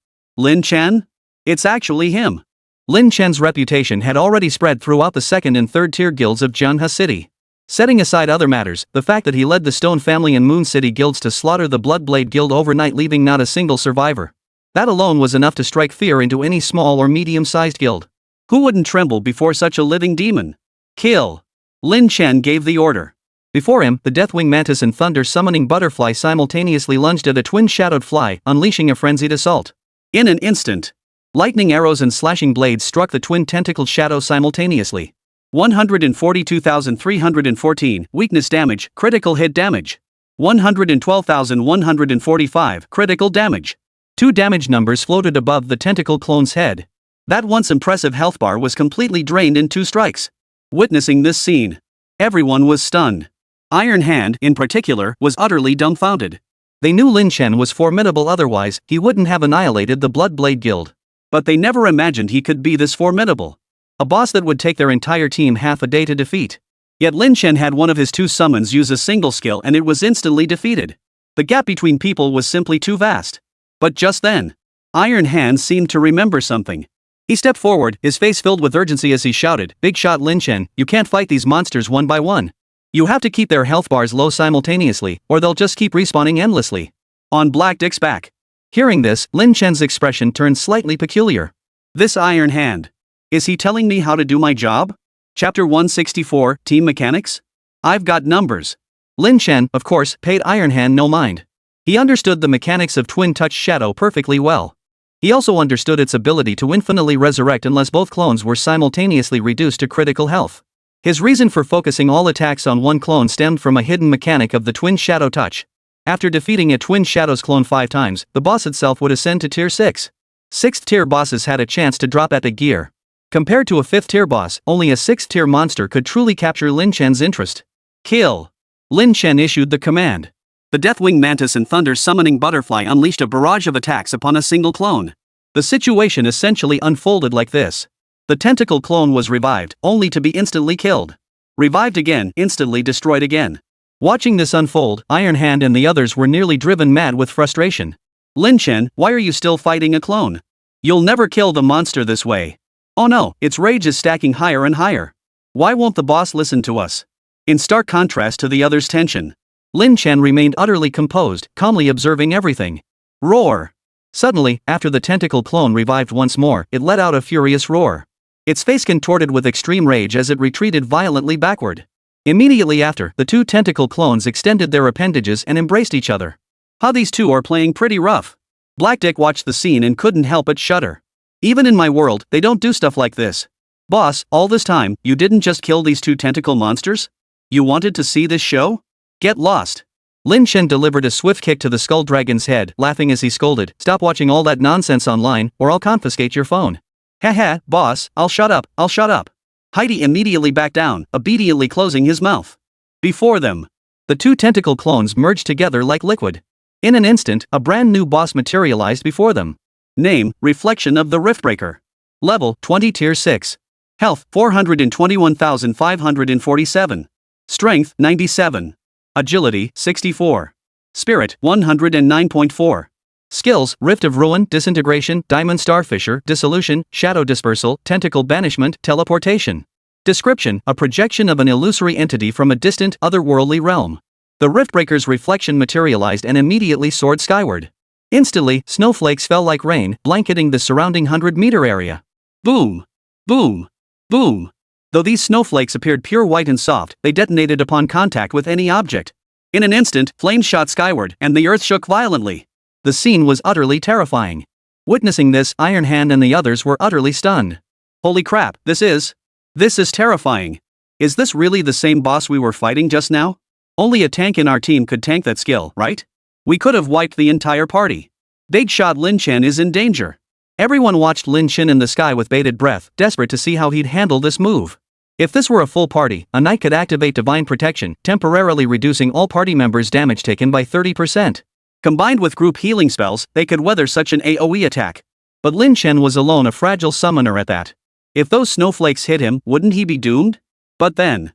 Chen? It's actually him. Lin Chen's reputation had already spread throughout the second and third tier guilds of Jianhe City. Setting aside other matters, the fact that he led the Stone Family and Moon City guilds to slaughter the Bloodblade Guild overnight, leaving not a single survivor. That alone was enough to strike fear into any small or medium-sized guild. Who wouldn't tremble before such a living demon? Kill! Lin Chen gave the order. Before him, the Deathwing Mantis and Thunder-summoning Butterfly simultaneously lunged at a twin-shadowed fly, unleashing a frenzied assault. In an instant, lightning arrows and slashing blades struck the twin-tentacled shadow simultaneously. 142,314 weakness damage, critical hit damage. 112,145 critical damage. 2 damage numbers floated above the tentacle clone's head. That once impressive health bar was completely drained in 2 strikes. Witnessing this scene, everyone was stunned. Iron Hand, in particular, was utterly dumbfounded. They knew Lin Chen was formidable, otherwise he wouldn't have annihilated the Bloodblade Guild. But they never imagined he could be this formidable. A boss that would take their entire team half a day to defeat. Yet Lin Chen had one of his 2 summons use a single skill and it was instantly defeated. The gap between people was simply too vast. But just then, Iron Hand seemed to remember something. He stepped forward, his face filled with urgency as he shouted, "Big shot Lin Chen, you can't fight these monsters one by one. You have to keep their health bars low simultaneously, or they'll just keep respawning endlessly." On Black Dick's back. Hearing this, Lin Chen's expression turned slightly peculiar. This Iron Hand. Is he telling me how to do my job? Chapter 164, Team Mechanics? I've got numbers. Lin Chen, of course, paid Iron Hand no mind. He understood the mechanics of Twin Touch Shadow perfectly well. He also understood its ability to infinitely resurrect unless both clones were simultaneously reduced to critical health. His reason for focusing all attacks on one clone stemmed from a hidden mechanic of the Twin Shadow Touch. After defeating a Twin Shadow's clone 5 times, the boss itself would ascend to Tier 6. 6th tier bosses had a chance to drop at the gear. Compared to a 5th tier boss, only a 6th tier monster could truly capture Lin Chen's interest. Kill! Lin Chen issued the command. The Deathwing Mantis and Thunder-summoning Butterfly unleashed a barrage of attacks upon a single clone. The situation essentially unfolded like this. The tentacle clone was revived, only to be instantly killed. Revived again, instantly destroyed again. Watching this unfold, Iron Hand and the others were nearly driven mad with frustration. Lin Chen, why are you still fighting a clone? You'll never kill the monster this way. Oh no, its rage is stacking higher and higher. Why won't the boss listen to us? In stark contrast to the others' tension, Lin Chen remained utterly composed, calmly observing everything. Roar! Suddenly, after the tentacle clone revived once more, it let out a furious roar. Its face contorted with extreme rage as it retreated violently backward. Immediately after, the 2 tentacle clones extended their appendages and embraced each other. How these 2 are playing pretty rough. Black Dick watched the scene and couldn't help but shudder. Even in my world, they don't do stuff like this. Boss, all this time, you didn't just kill these 2 tentacle monsters? You wanted to see this show? Get lost. Lin Chen delivered a swift kick to the skull dragon's head, laughing as he scolded, "Stop watching all that nonsense online, or I'll confiscate your phone." Haha, boss, I'll shut up. Heidi immediately backed down, obediently closing his mouth. Before them, the 2 tentacle clones merged together like liquid. In an instant, a brand new boss materialized before them. Name, Reflection of the Riftbreaker. Level, 20 Tier 6. Health, 421,547. Strength, 97. Agility, 64. Spirit, 109.4. Skills, Rift of Ruin, Disintegration, Diamond Starfisher, Dissolution, Shadow Dispersal, Tentacle Banishment, Teleportation. Description, a projection of an illusory entity from a distant, otherworldly realm. The Riftbreaker's reflection materialized and immediately soared skyward. Instantly, snowflakes fell like rain, blanketing the surrounding 100-meter area. Boom! Boom! Boom! Though these snowflakes appeared pure white and soft, they detonated upon contact with any object. In an instant, flames shot skyward, and the earth shook violently. The scene was utterly terrifying. Witnessing this, Iron Hand and the others were utterly stunned. Holy crap, this is terrifying. Is this really the same boss we were fighting just now? Only a tank in our team could tank that skill, right? We could have wiped the entire party. Big shot Lin Chen is in danger. Everyone watched Lin Chen in the sky with bated breath, desperate to see how he'd handle this move. If this were a full party, a knight could activate Divine Protection, temporarily reducing all party members' damage taken by 30%. Combined with group healing spells, they could weather such an AoE attack. But Lin Chen was alone, a fragile summoner at that. If those snowflakes hit him, wouldn't he be doomed? But then...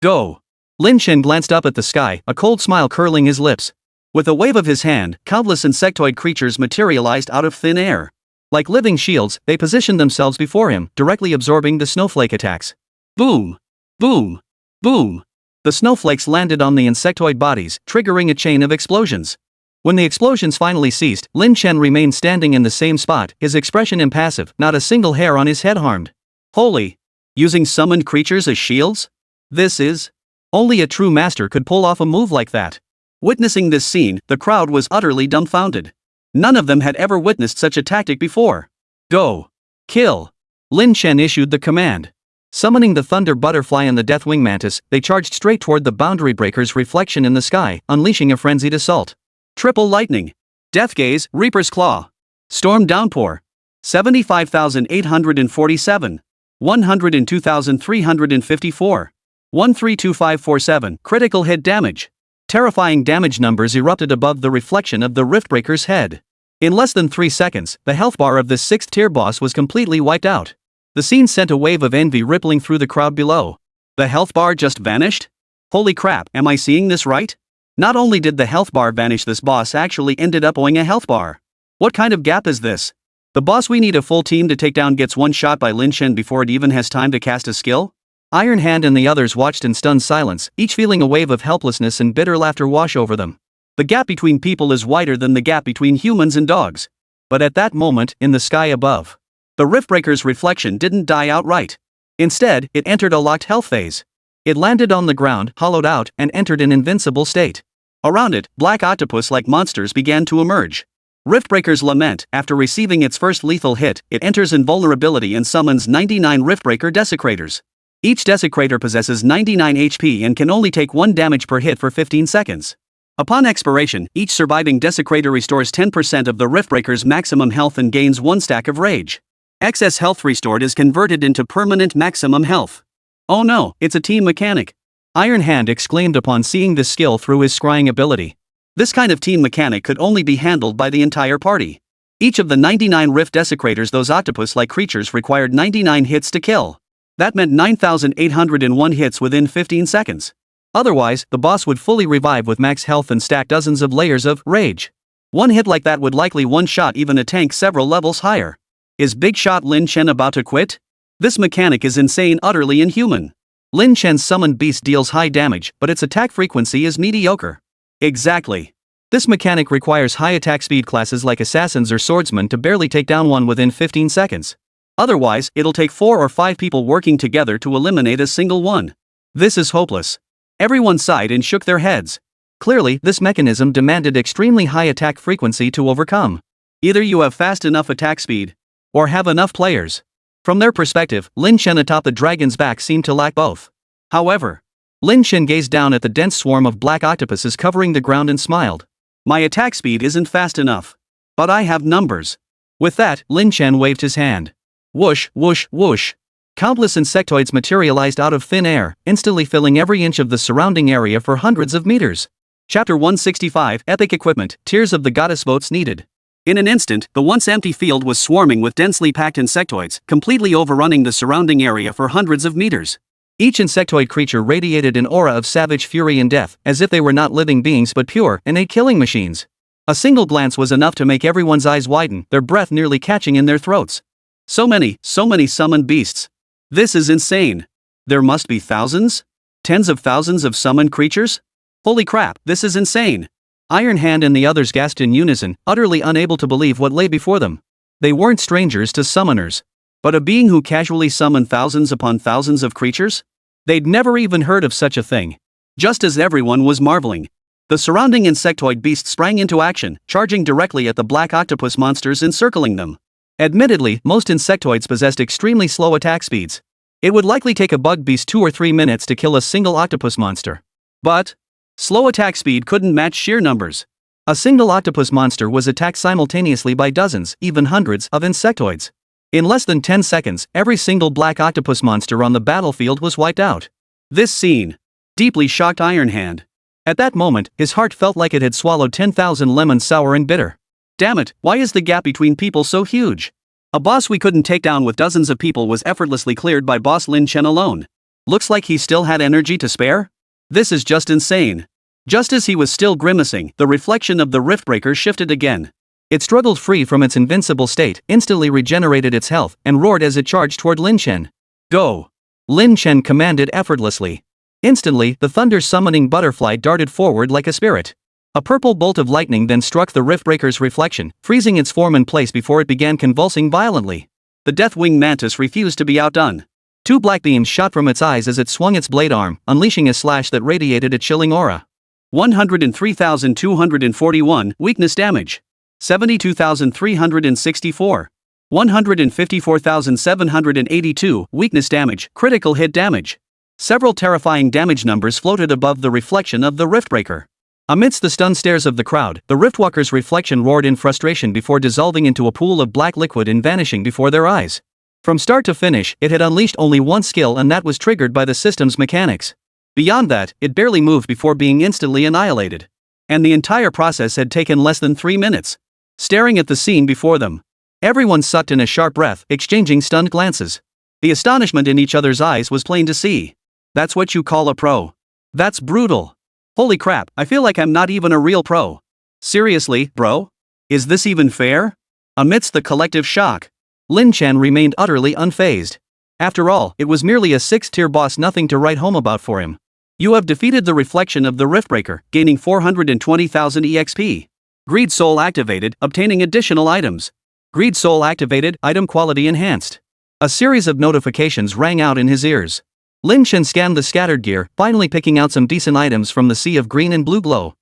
Go. Lin Chen glanced up at the sky, a cold smile curling his lips. With a wave of his hand, countless insectoid creatures materialized out of thin air. Like living shields, they positioned themselves before him, directly absorbing the snowflake attacks. Boom! Boom! Boom! The snowflakes landed on the insectoid bodies, triggering a chain of explosions. When the explosions finally ceased, Lin Chen remained standing in the same spot, his expression impassive, not a single hair on his head harmed. Holy! Using summoned creatures as shields? This is... Only a true master could pull off a move like that. Witnessing this scene, the crowd was utterly dumbfounded. None of them had ever witnessed such a tactic before. Go! Kill! Lin Chen issued the command. Summoning the Thunder Butterfly and the Deathwing Mantis, they charged straight toward the Boundary Breaker's reflection in the sky, unleashing a frenzied assault. Triple Lightning. Death Gaze, Reaper's Claw. Storm Downpour. 75,847. 102,354. 132547. Critical hit damage. Terrifying damage numbers erupted above the reflection of the Riftbreaker's head. In less than 3 seconds, the health bar of this 6th tier boss was completely wiped out. The scene sent a wave of envy rippling through the crowd below. The health bar just vanished? Holy crap, am I seeing this right? Not only did the health bar vanish, this boss actually ended up owing a health bar. What kind of gap is this? The boss we need a full team to take down gets one shot by Lin Chen before it even has time to cast a skill? Iron Hand and the others watched in stunned silence, each feeling a wave of helplessness and bitter laughter wash over them. The gap between people is wider than the gap between humans and dogs. But at that moment, in the sky above, the Riftbreaker's reflection didn't die outright. Instead, it entered a locked health phase. It landed on the ground, hollowed out, and entered an invincible state. Around it, black octopus-like monsters began to emerge. Riftbreaker's Lament. After receiving its first lethal hit, it enters invulnerability and summons 99 Riftbreaker Desecrators. Each Desecrator possesses 99 HP and can only take 1 damage per hit for 15 seconds. Upon expiration, each surviving Desecrator restores 10% of the Riftbreaker's maximum health and gains 1 stack of rage. Excess health restored is converted into permanent maximum health. Oh no, it's a team mechanic. Iron Hand exclaimed upon seeing this skill through his scrying ability. This kind of team mechanic could only be handled by the entire party. Each of the 99 Rift Desecrators, those octopus-like creatures, required 99 hits to kill. That meant 9,801 hits within 15 seconds. Otherwise, the boss would fully revive with max health and stack dozens of layers of rage. One hit like that would likely one-shot even a tank several levels higher. Is Big Shot Lin Chen about to quit? This mechanic is insane, utterly inhuman. Lin Chen's summoned beast deals high damage, but its attack frequency is mediocre. Exactly. This mechanic requires high attack speed classes like assassins or swordsmen to barely take down one within 15 seconds. Otherwise, it'll take 4 or 5 people working together to eliminate a single one. This is hopeless. Everyone sighed and shook their heads. Clearly, this mechanism demanded extremely high attack frequency to overcome. Either you have fast enough attack speed, or have enough players. From their perspective, Lin Chen atop the dragon's back seemed to lack both. However, Lin Chen gazed down at the dense swarm of black octopuses covering the ground and smiled. My attack speed isn't fast enough. But I have numbers. With that, Lin Chen waved his hand. Whoosh, whoosh, whoosh. Countless insectoids materialized out of thin air, instantly filling every inch of the surrounding area for hundreds of meters. Chapter 165, Epic Equipment, Tears of the Goddess Votes Needed. In an instant, the once empty field was swarming with densely packed insectoids, completely overrunning the surrounding area for hundreds of meters. Each insectoid creature radiated an aura of savage fury and death, as if they were not living beings but pure, innate killing machines. A single glance was enough to make everyone's eyes widen, their breath nearly catching in their throats. So many summoned beasts. This is insane. There must be thousands? Tens of thousands of summoned creatures? Holy crap, this is insane. Iron Hand and the others gasped in unison, utterly unable to believe what lay before them. They weren't strangers to summoners. But a being who casually summoned thousands upon thousands of creatures? They'd never even heard of such a thing. Just as everyone was marveling, the surrounding insectoid beast sprang into action, charging directly at the black octopus monsters encircling them. Admittedly, most insectoids possessed extremely slow attack speeds. It would likely take a bug beast 2 or 3 minutes to kill a single octopus monster. But slow attack speed couldn't match sheer numbers. A single octopus monster was attacked simultaneously by dozens, even hundreds, of insectoids. In less than 10 seconds, every single black octopus monster on the battlefield was wiped out. This scene deeply shocked Iron Hand. At that moment, his heart felt like it had swallowed 10,000 lemons sour and bitter. Damn it, why is the gap between people so huge? A boss we couldn't take down with dozens of people was effortlessly cleared by boss Lin Chen alone. Looks like he still had energy to spare? This is just insane. Just as he was still grimacing, the reflection of the Riftbreaker shifted again. It struggled free from its invincible state, instantly regenerated its health, and roared as it charged toward Lin Chen. Go! Lin Chen commanded effortlessly. Instantly, the thunder-summoning butterfly darted forward like a spirit. A purple bolt of lightning then struck the Riftbreaker's reflection, freezing its form in place before it began convulsing violently. The Deathwing Mantis refused to be outdone. 2 black beams shot from its eyes as it swung its blade arm, unleashing a slash that radiated a chilling aura. 103,241 weakness damage. 72,364. 154,782 weakness damage, critical hit damage. Several terrifying damage numbers floated above the reflection of the Riftbreaker. Amidst the stunned stares of the crowd, the Riftwalker's reflection roared in frustration before dissolving into a pool of black liquid and vanishing before their eyes. From start to finish, it had unleashed only one skill, and that was triggered by the system's mechanics. Beyond that, it barely moved before being instantly annihilated. And the entire process had taken less than 3 minutes. Staring at the scene before them, everyone sucked in a sharp breath, exchanging stunned glances. The astonishment in each other's eyes was plain to see. That's what you call a pro. That's brutal. Holy crap, I feel like I'm not even a real pro. Seriously, bro? Is this even fair? Amidst the collective shock, Lin Chen remained utterly unfazed. After all, it was merely a 6th-tier boss, nothing to write home about for him. You have defeated the reflection of the Riftbreaker, gaining 420,000 EXP. Greed Soul activated, obtaining additional items. Greed Soul activated, item quality enhanced. A series of notifications rang out in his ears. Lin Chen scanned the scattered gear, finally picking out some decent items from the sea of green and blue glow.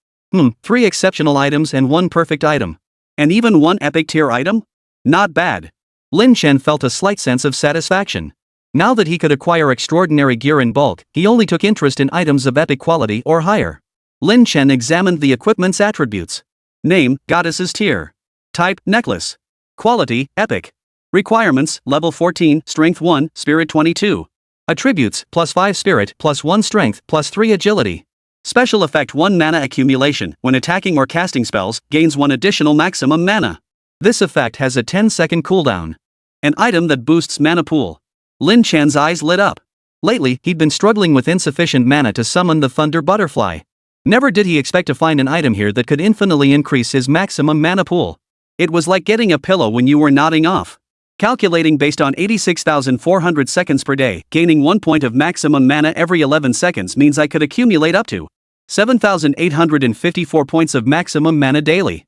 3 exceptional items and 1 perfect item. And even 1 epic tier item? Not bad. Lin Chen felt a slight sense of satisfaction. Now that he could acquire extraordinary gear in bulk, he only took interest in items of epic quality or higher. Lin Chen examined the equipment's attributes. Name, Goddess's tier. Type, necklace. Quality, epic. Requirements, level 14, strength 1, spirit 22. Attributes, +5 spirit, +1 strength, +3 agility. Special effect 1 mana accumulation, when attacking or casting spells, gains 1 additional maximum mana. This effect has a 10-second cooldown. An item that boosts mana pool. Lin Chen's eyes lit up. Lately, he'd been struggling with insufficient mana to summon the Thunder Butterfly. Never did he expect to find an item here that could infinitely increase his maximum mana pool. It was like getting a pillow when you were nodding off. Calculating based on 86,400 seconds per day, gaining 1 point of maximum mana every 11 seconds means I could accumulate up to 7,854 points of maximum mana daily.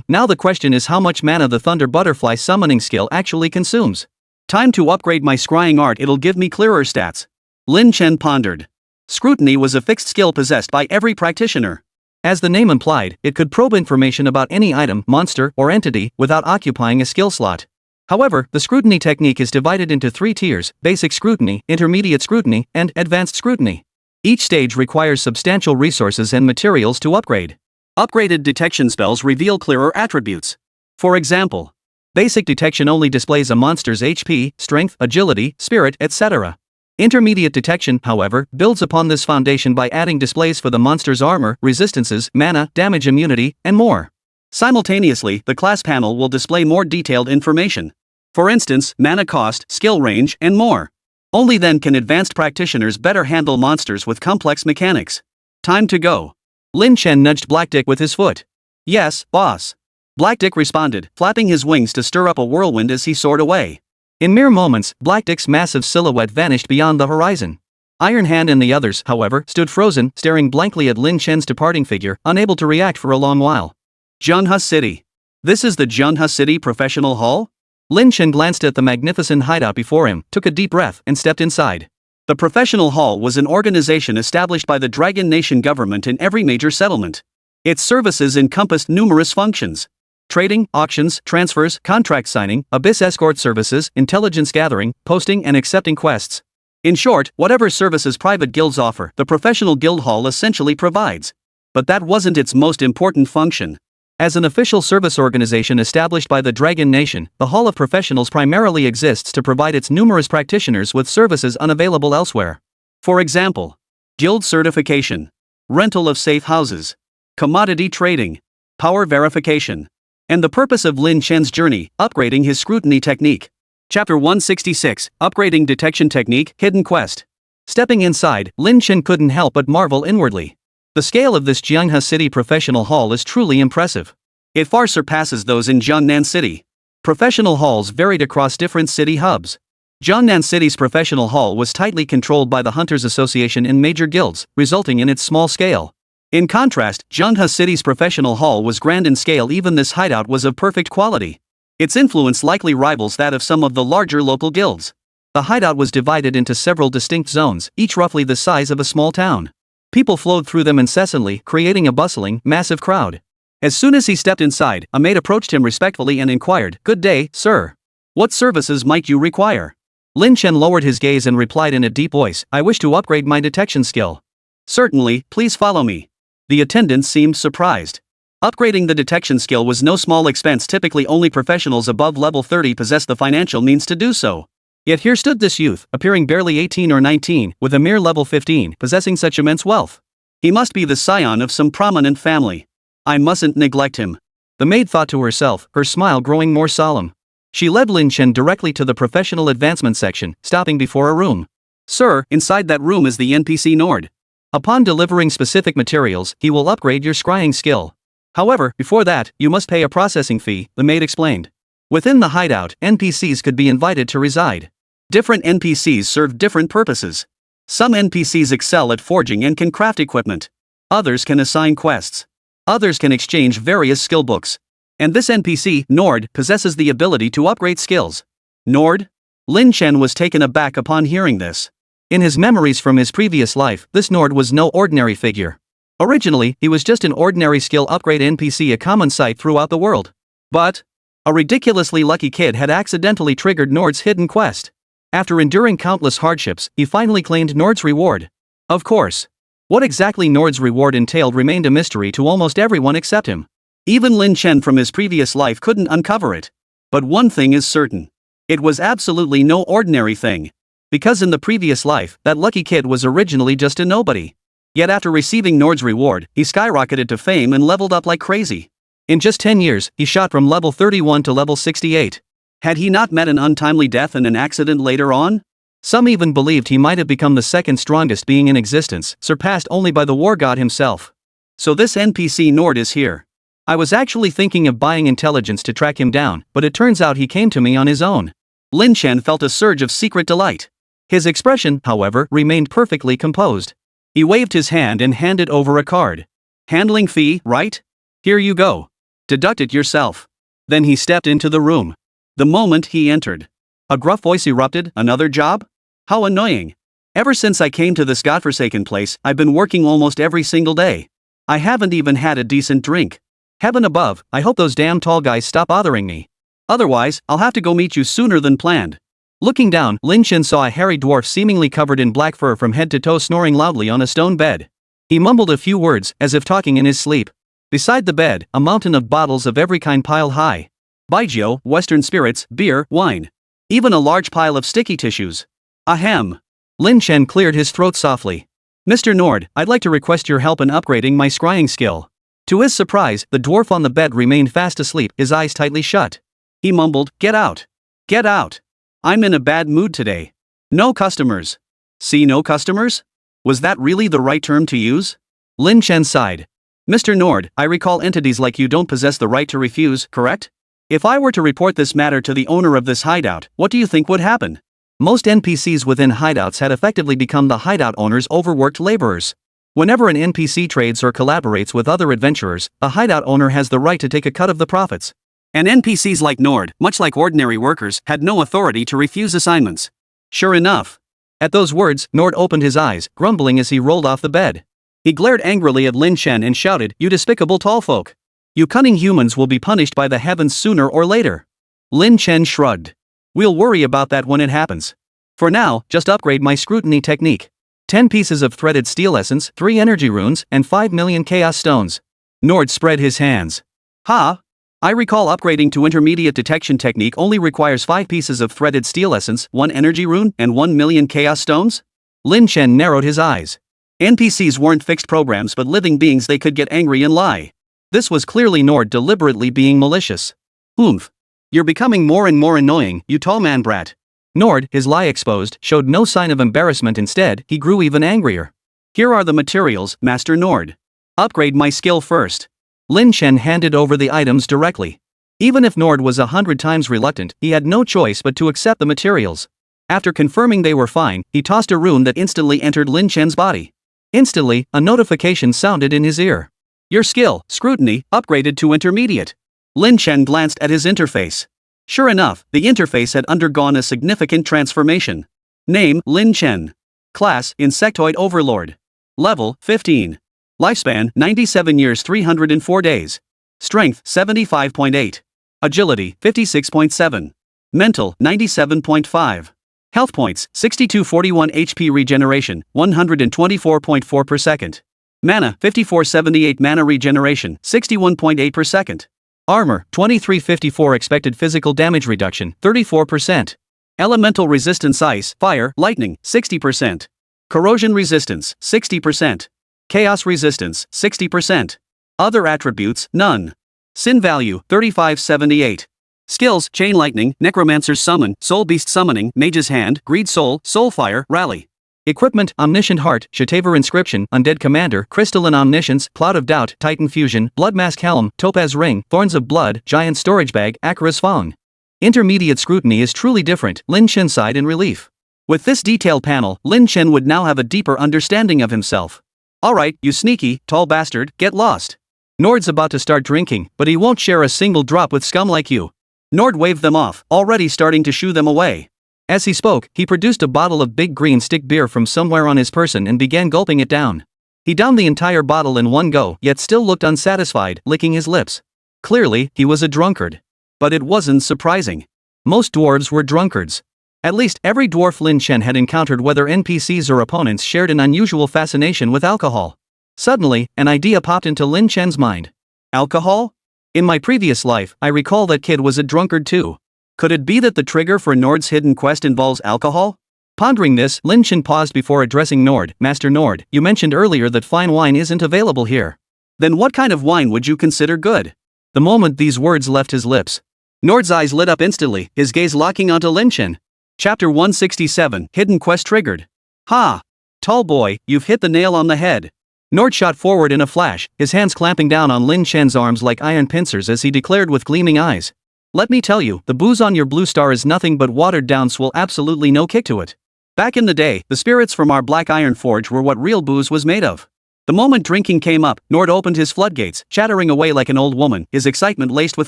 Now the question is how much mana the Thunder Butterfly summoning skill actually consumes. Time to upgrade my scrying art, it'll give me clearer stats. Lin Chen pondered. Scrutiny was a fixed skill possessed by every practitioner. As the name implied, it could probe information about any item, monster, or entity without occupying a skill slot. However, the scrutiny technique is divided into 3 tiers: basic scrutiny, intermediate scrutiny, and advanced scrutiny. Each stage requires substantial resources and materials to upgrade. Upgraded detection spells reveal clearer attributes. For example, basic detection only displays a monster's HP, strength, agility, spirit, etc. Intermediate detection, however, builds upon this foundation by adding displays for the monster's armor, resistances, mana, damage immunity, and more. Simultaneously, the class panel will display more detailed information. For instance, mana cost, skill range, and more. Only then can advanced practitioners better handle monsters with complex mechanics. Time to go. Lin Chen nudged Blackdick with his foot. Yes, boss. Blackdick responded, flapping his wings to stir up a whirlwind as he soared away. In mere moments, Blackdick's massive silhouette vanished beyond the horizon. Iron Hand and the others, however, stood frozen, staring blankly at Lin Chen's departing figure, unable to react for a long while. Junha City. This is the Junha City Professional Hall? Lin Chen glanced at the magnificent hideout before him, took a deep breath, and stepped inside. The Professional Hall was an organization established by the Dragon Nation government in every major settlement. Its services encompassed numerous functions: trading, auctions, transfers, contract signing, abyss escort services, intelligence gathering, posting and accepting quests. In short, whatever services private guilds offer, the Professional Guild Hall essentially provides. But that wasn't its most important function. As an official service organization established by the Dragon Nation, the Hall of Professionals primarily exists to provide its numerous practitioners with services unavailable elsewhere. For example, guild certification, rental of safe houses, commodity trading, power verification, and the purpose of Lin Chen's journey, upgrading his scrutiny technique. Chapter 166, Upgrading Detection Technique, Hidden Quest. Stepping inside, Lin Chen couldn't help but marvel inwardly. The scale of this Jianghe City Professional Hall is truly impressive. It far surpasses those in Jiangnan City. Professional halls varied across different city hubs. Jiangnan City's Professional Hall was tightly controlled by the Hunters Association in major guilds, resulting in its small scale. In contrast, Jianghe City's Professional Hall was grand in scale. Even this hideout was of perfect quality. Its influence likely rivals that of some of the larger local guilds. The hideout was divided into several distinct zones, each roughly the size of a small town. People flowed through them incessantly, creating a bustling, massive crowd. As soon as he stepped inside, a maid approached him respectfully and inquired, "Good day, sir. What services might you require?" Lin Chen lowered his gaze and replied in a deep voice, "I wish to upgrade my detection skill." "Certainly, please follow me." The attendant seemed surprised. Upgrading the detection skill was no small expense. Typically only professionals above level 30 possess the financial means to do so. Yet here stood this youth, appearing barely 18 or 19, with a mere level 15, possessing such immense wealth. He must be the scion of some prominent family. I mustn't neglect him. The maid thought to herself, her smile growing more solemn. She led Lin Chen directly to the professional advancement section, stopping before a room. "Sir, inside that room is the NPC Nord. Upon delivering specific materials, he will upgrade your scrying skill. However, before that, you must pay a processing fee," the maid explained. Within the hideout, NPCs could be invited to reside. Different NPCs serve different purposes. Some NPCs excel at forging and can craft equipment. Others can assign quests. Others can exchange various skill books. And this NPC, Nord, possesses the ability to upgrade skills. Nord? Lin Chen was taken aback upon hearing this. In his memories from his previous life, this Nord was no ordinary figure. Originally, he was just an ordinary skill upgrade NPC, a common sight throughout the world. But a ridiculously lucky kid had accidentally triggered Nord's hidden quest. After enduring countless hardships, he finally claimed Nord's reward. Of course. What exactly Nord's reward entailed remained a mystery to almost everyone except him. Even Lin Chen from his previous life couldn't uncover it. But one thing is certain. It was absolutely no ordinary thing. Because in the previous life, that lucky kid was originally just a nobody. Yet after receiving Nord's reward, he skyrocketed to fame and leveled up like crazy. In just 10 years, he shot from level 31 to level 68. Had he not met an untimely death and an accident later on? Some even believed he might have become the second strongest being in existence, surpassed only by the war god himself. So this NPC Nord is here. I was actually thinking of buying intelligence to track him down, but it turns out he came to me on his own. Lin Chen felt a surge of secret delight. His expression, however, remained perfectly composed. He waved his hand and handed over a card. "Handling fee, right? Here you go. Deduct it yourself." Then he stepped into the room. The moment he entered, a gruff voice erupted, "Another job? How annoying. Ever since I came to this godforsaken place, I've been working almost every single day. I haven't even had a decent drink. Heaven above, I hope those damn tall guys stop bothering me. Otherwise, I'll have to go meet you sooner than planned." Looking down, Lin Chen saw a hairy dwarf seemingly covered in black fur from head to toe snoring loudly on a stone bed. He mumbled a few words, as if talking in his sleep. Beside the bed, a mountain of bottles of every kind piled high. Baijiu, Western spirits, beer, wine. Even a large pile of sticky tissues. Ahem. Lin Chen cleared his throat softly. "Mr. Nord, I'd like to request your help in upgrading my scrying skill." To his surprise, the dwarf on the bed remained fast asleep, his eyes tightly shut. He mumbled, "Get out. Get out. I'm in a bad mood today. No customers." "See, no customers? Was that really the right term to use?" Lin Chen sighed. "Mr. Nord, I recall entities like you don't possess the right to refuse, correct? If I were to report this matter to the owner of this hideout, what do you think would happen?" Most NPCs within hideouts had effectively become the hideout owner's overworked laborers. Whenever an NPC trades or collaborates with other adventurers, the hideout owner has the right to take a cut of the profits. And NPCs like Nord, much like ordinary workers, had no authority to refuse assignments. Sure enough. At those words, Nord opened his eyes, grumbling as he rolled off the bed. He glared angrily at Lin Chen and shouted, "You despicable tall folk! You cunning humans will be punished by the heavens sooner or later." Lin Chen shrugged. "We'll worry about that when it happens. For now, just upgrade my scrutiny technique. 10 pieces of threaded steel essence, 3 energy runes, and 5 million chaos stones." Nord spread his hands. "Ha! I recall upgrading to intermediate detection technique only requires 5 pieces of threaded steel essence, 1 energy rune, and 1 million chaos stones?" Lin Chen narrowed his eyes. NPCs weren't fixed programs but living beings. They could get angry and lie. This was clearly Nord deliberately being malicious. "Oomph. You're becoming more and more annoying, you tall man brat." Nord, his lie exposed, showed no sign of embarrassment. Instead, he grew even angrier. "Here are the materials, Master Nord. Upgrade my skill first." Lin Chen handed over the items directly. Even if Nord was 100 times reluctant, he had no choice but to accept the materials. After confirming they were fine, he tossed a rune that instantly entered Lin Chen's body. Instantly, a notification sounded in his ear. "Your skill, Scrutiny, upgraded to intermediate." Lin Chen glanced at his interface. Sure enough, the interface had undergone a significant transformation. Name, Lin Chen. Class, Insectoid Overlord. Level, 15. Lifespan, 97 years 304 days. Strength, 75.8. Agility, 56.7. Mental, 97.5. Health points, 6241 HP regeneration, 124.4 per second. Mana, 5478 mana regeneration, 61.8 per second. Armor, 2354 expected physical damage reduction, 34%. Elemental resistance ice, fire, lightning, 60%. Corrosion resistance, 60%. Chaos resistance, 60%. Other attributes, none. Sin value, 3578. Skills, Chain Lightning, Necromancer's Summon, Soul Beast Summoning, Mage's Hand, Greed Soul, Soulfire, Rally. Equipment, Omniscient Heart, Shataver Inscription, Undead Commander, Crystalline Omniscience, Cloud of Doubt, Titan Fusion, Blood Mask Helm, Topaz Ring, Thorns of Blood, Giant Storage Bag, Acaris Fong. Intermediate scrutiny is truly different, Lin Chen sighed in relief. With this detailed panel, Lin Chen would now have a deeper understanding of himself. "Alright, you sneaky, tall bastard, get lost. Nord's about to start drinking, but he won't share a single drop with scum like you." Nord waved them off, already starting to shoo them away. As he spoke, he produced a bottle of big green stick beer from somewhere on his person and began gulping it down. He downed the entire bottle in one go, yet still looked unsatisfied, licking his lips. Clearly, he was a drunkard. But it wasn't surprising. Most dwarves were drunkards. At least every dwarf Lin Chen had encountered, whether NPCs or opponents, shared an unusual fascination with alcohol. Suddenly, an idea popped into Lin Chen's mind. Alcohol? In my previous life, I recall that kid was a drunkard too. Could it be that the trigger for Nord's hidden quest involves alcohol? Pondering this, Lin Chen paused before addressing Nord. "Master Nord, you mentioned earlier that fine wine isn't available here. Then what kind of wine would you consider good?" The moment these words left his lips, Nord's eyes lit up instantly, his gaze locking onto Lin Chen. Chapter 167, Hidden Quest Triggered. "Ha! Tall boy, you've hit the nail on the head." Nord shot forward in a flash, his hands clamping down on Lin Chen's arms like iron pincers as he declared with gleaming eyes. "Let me tell you, the booze on your blue star is nothing but watered down swill, absolutely no kick to it. Back in the day, the spirits from our Black Iron Forge were what real booze was made of." The moment drinking came up, Nord opened his floodgates, chattering away like an old woman, his excitement laced with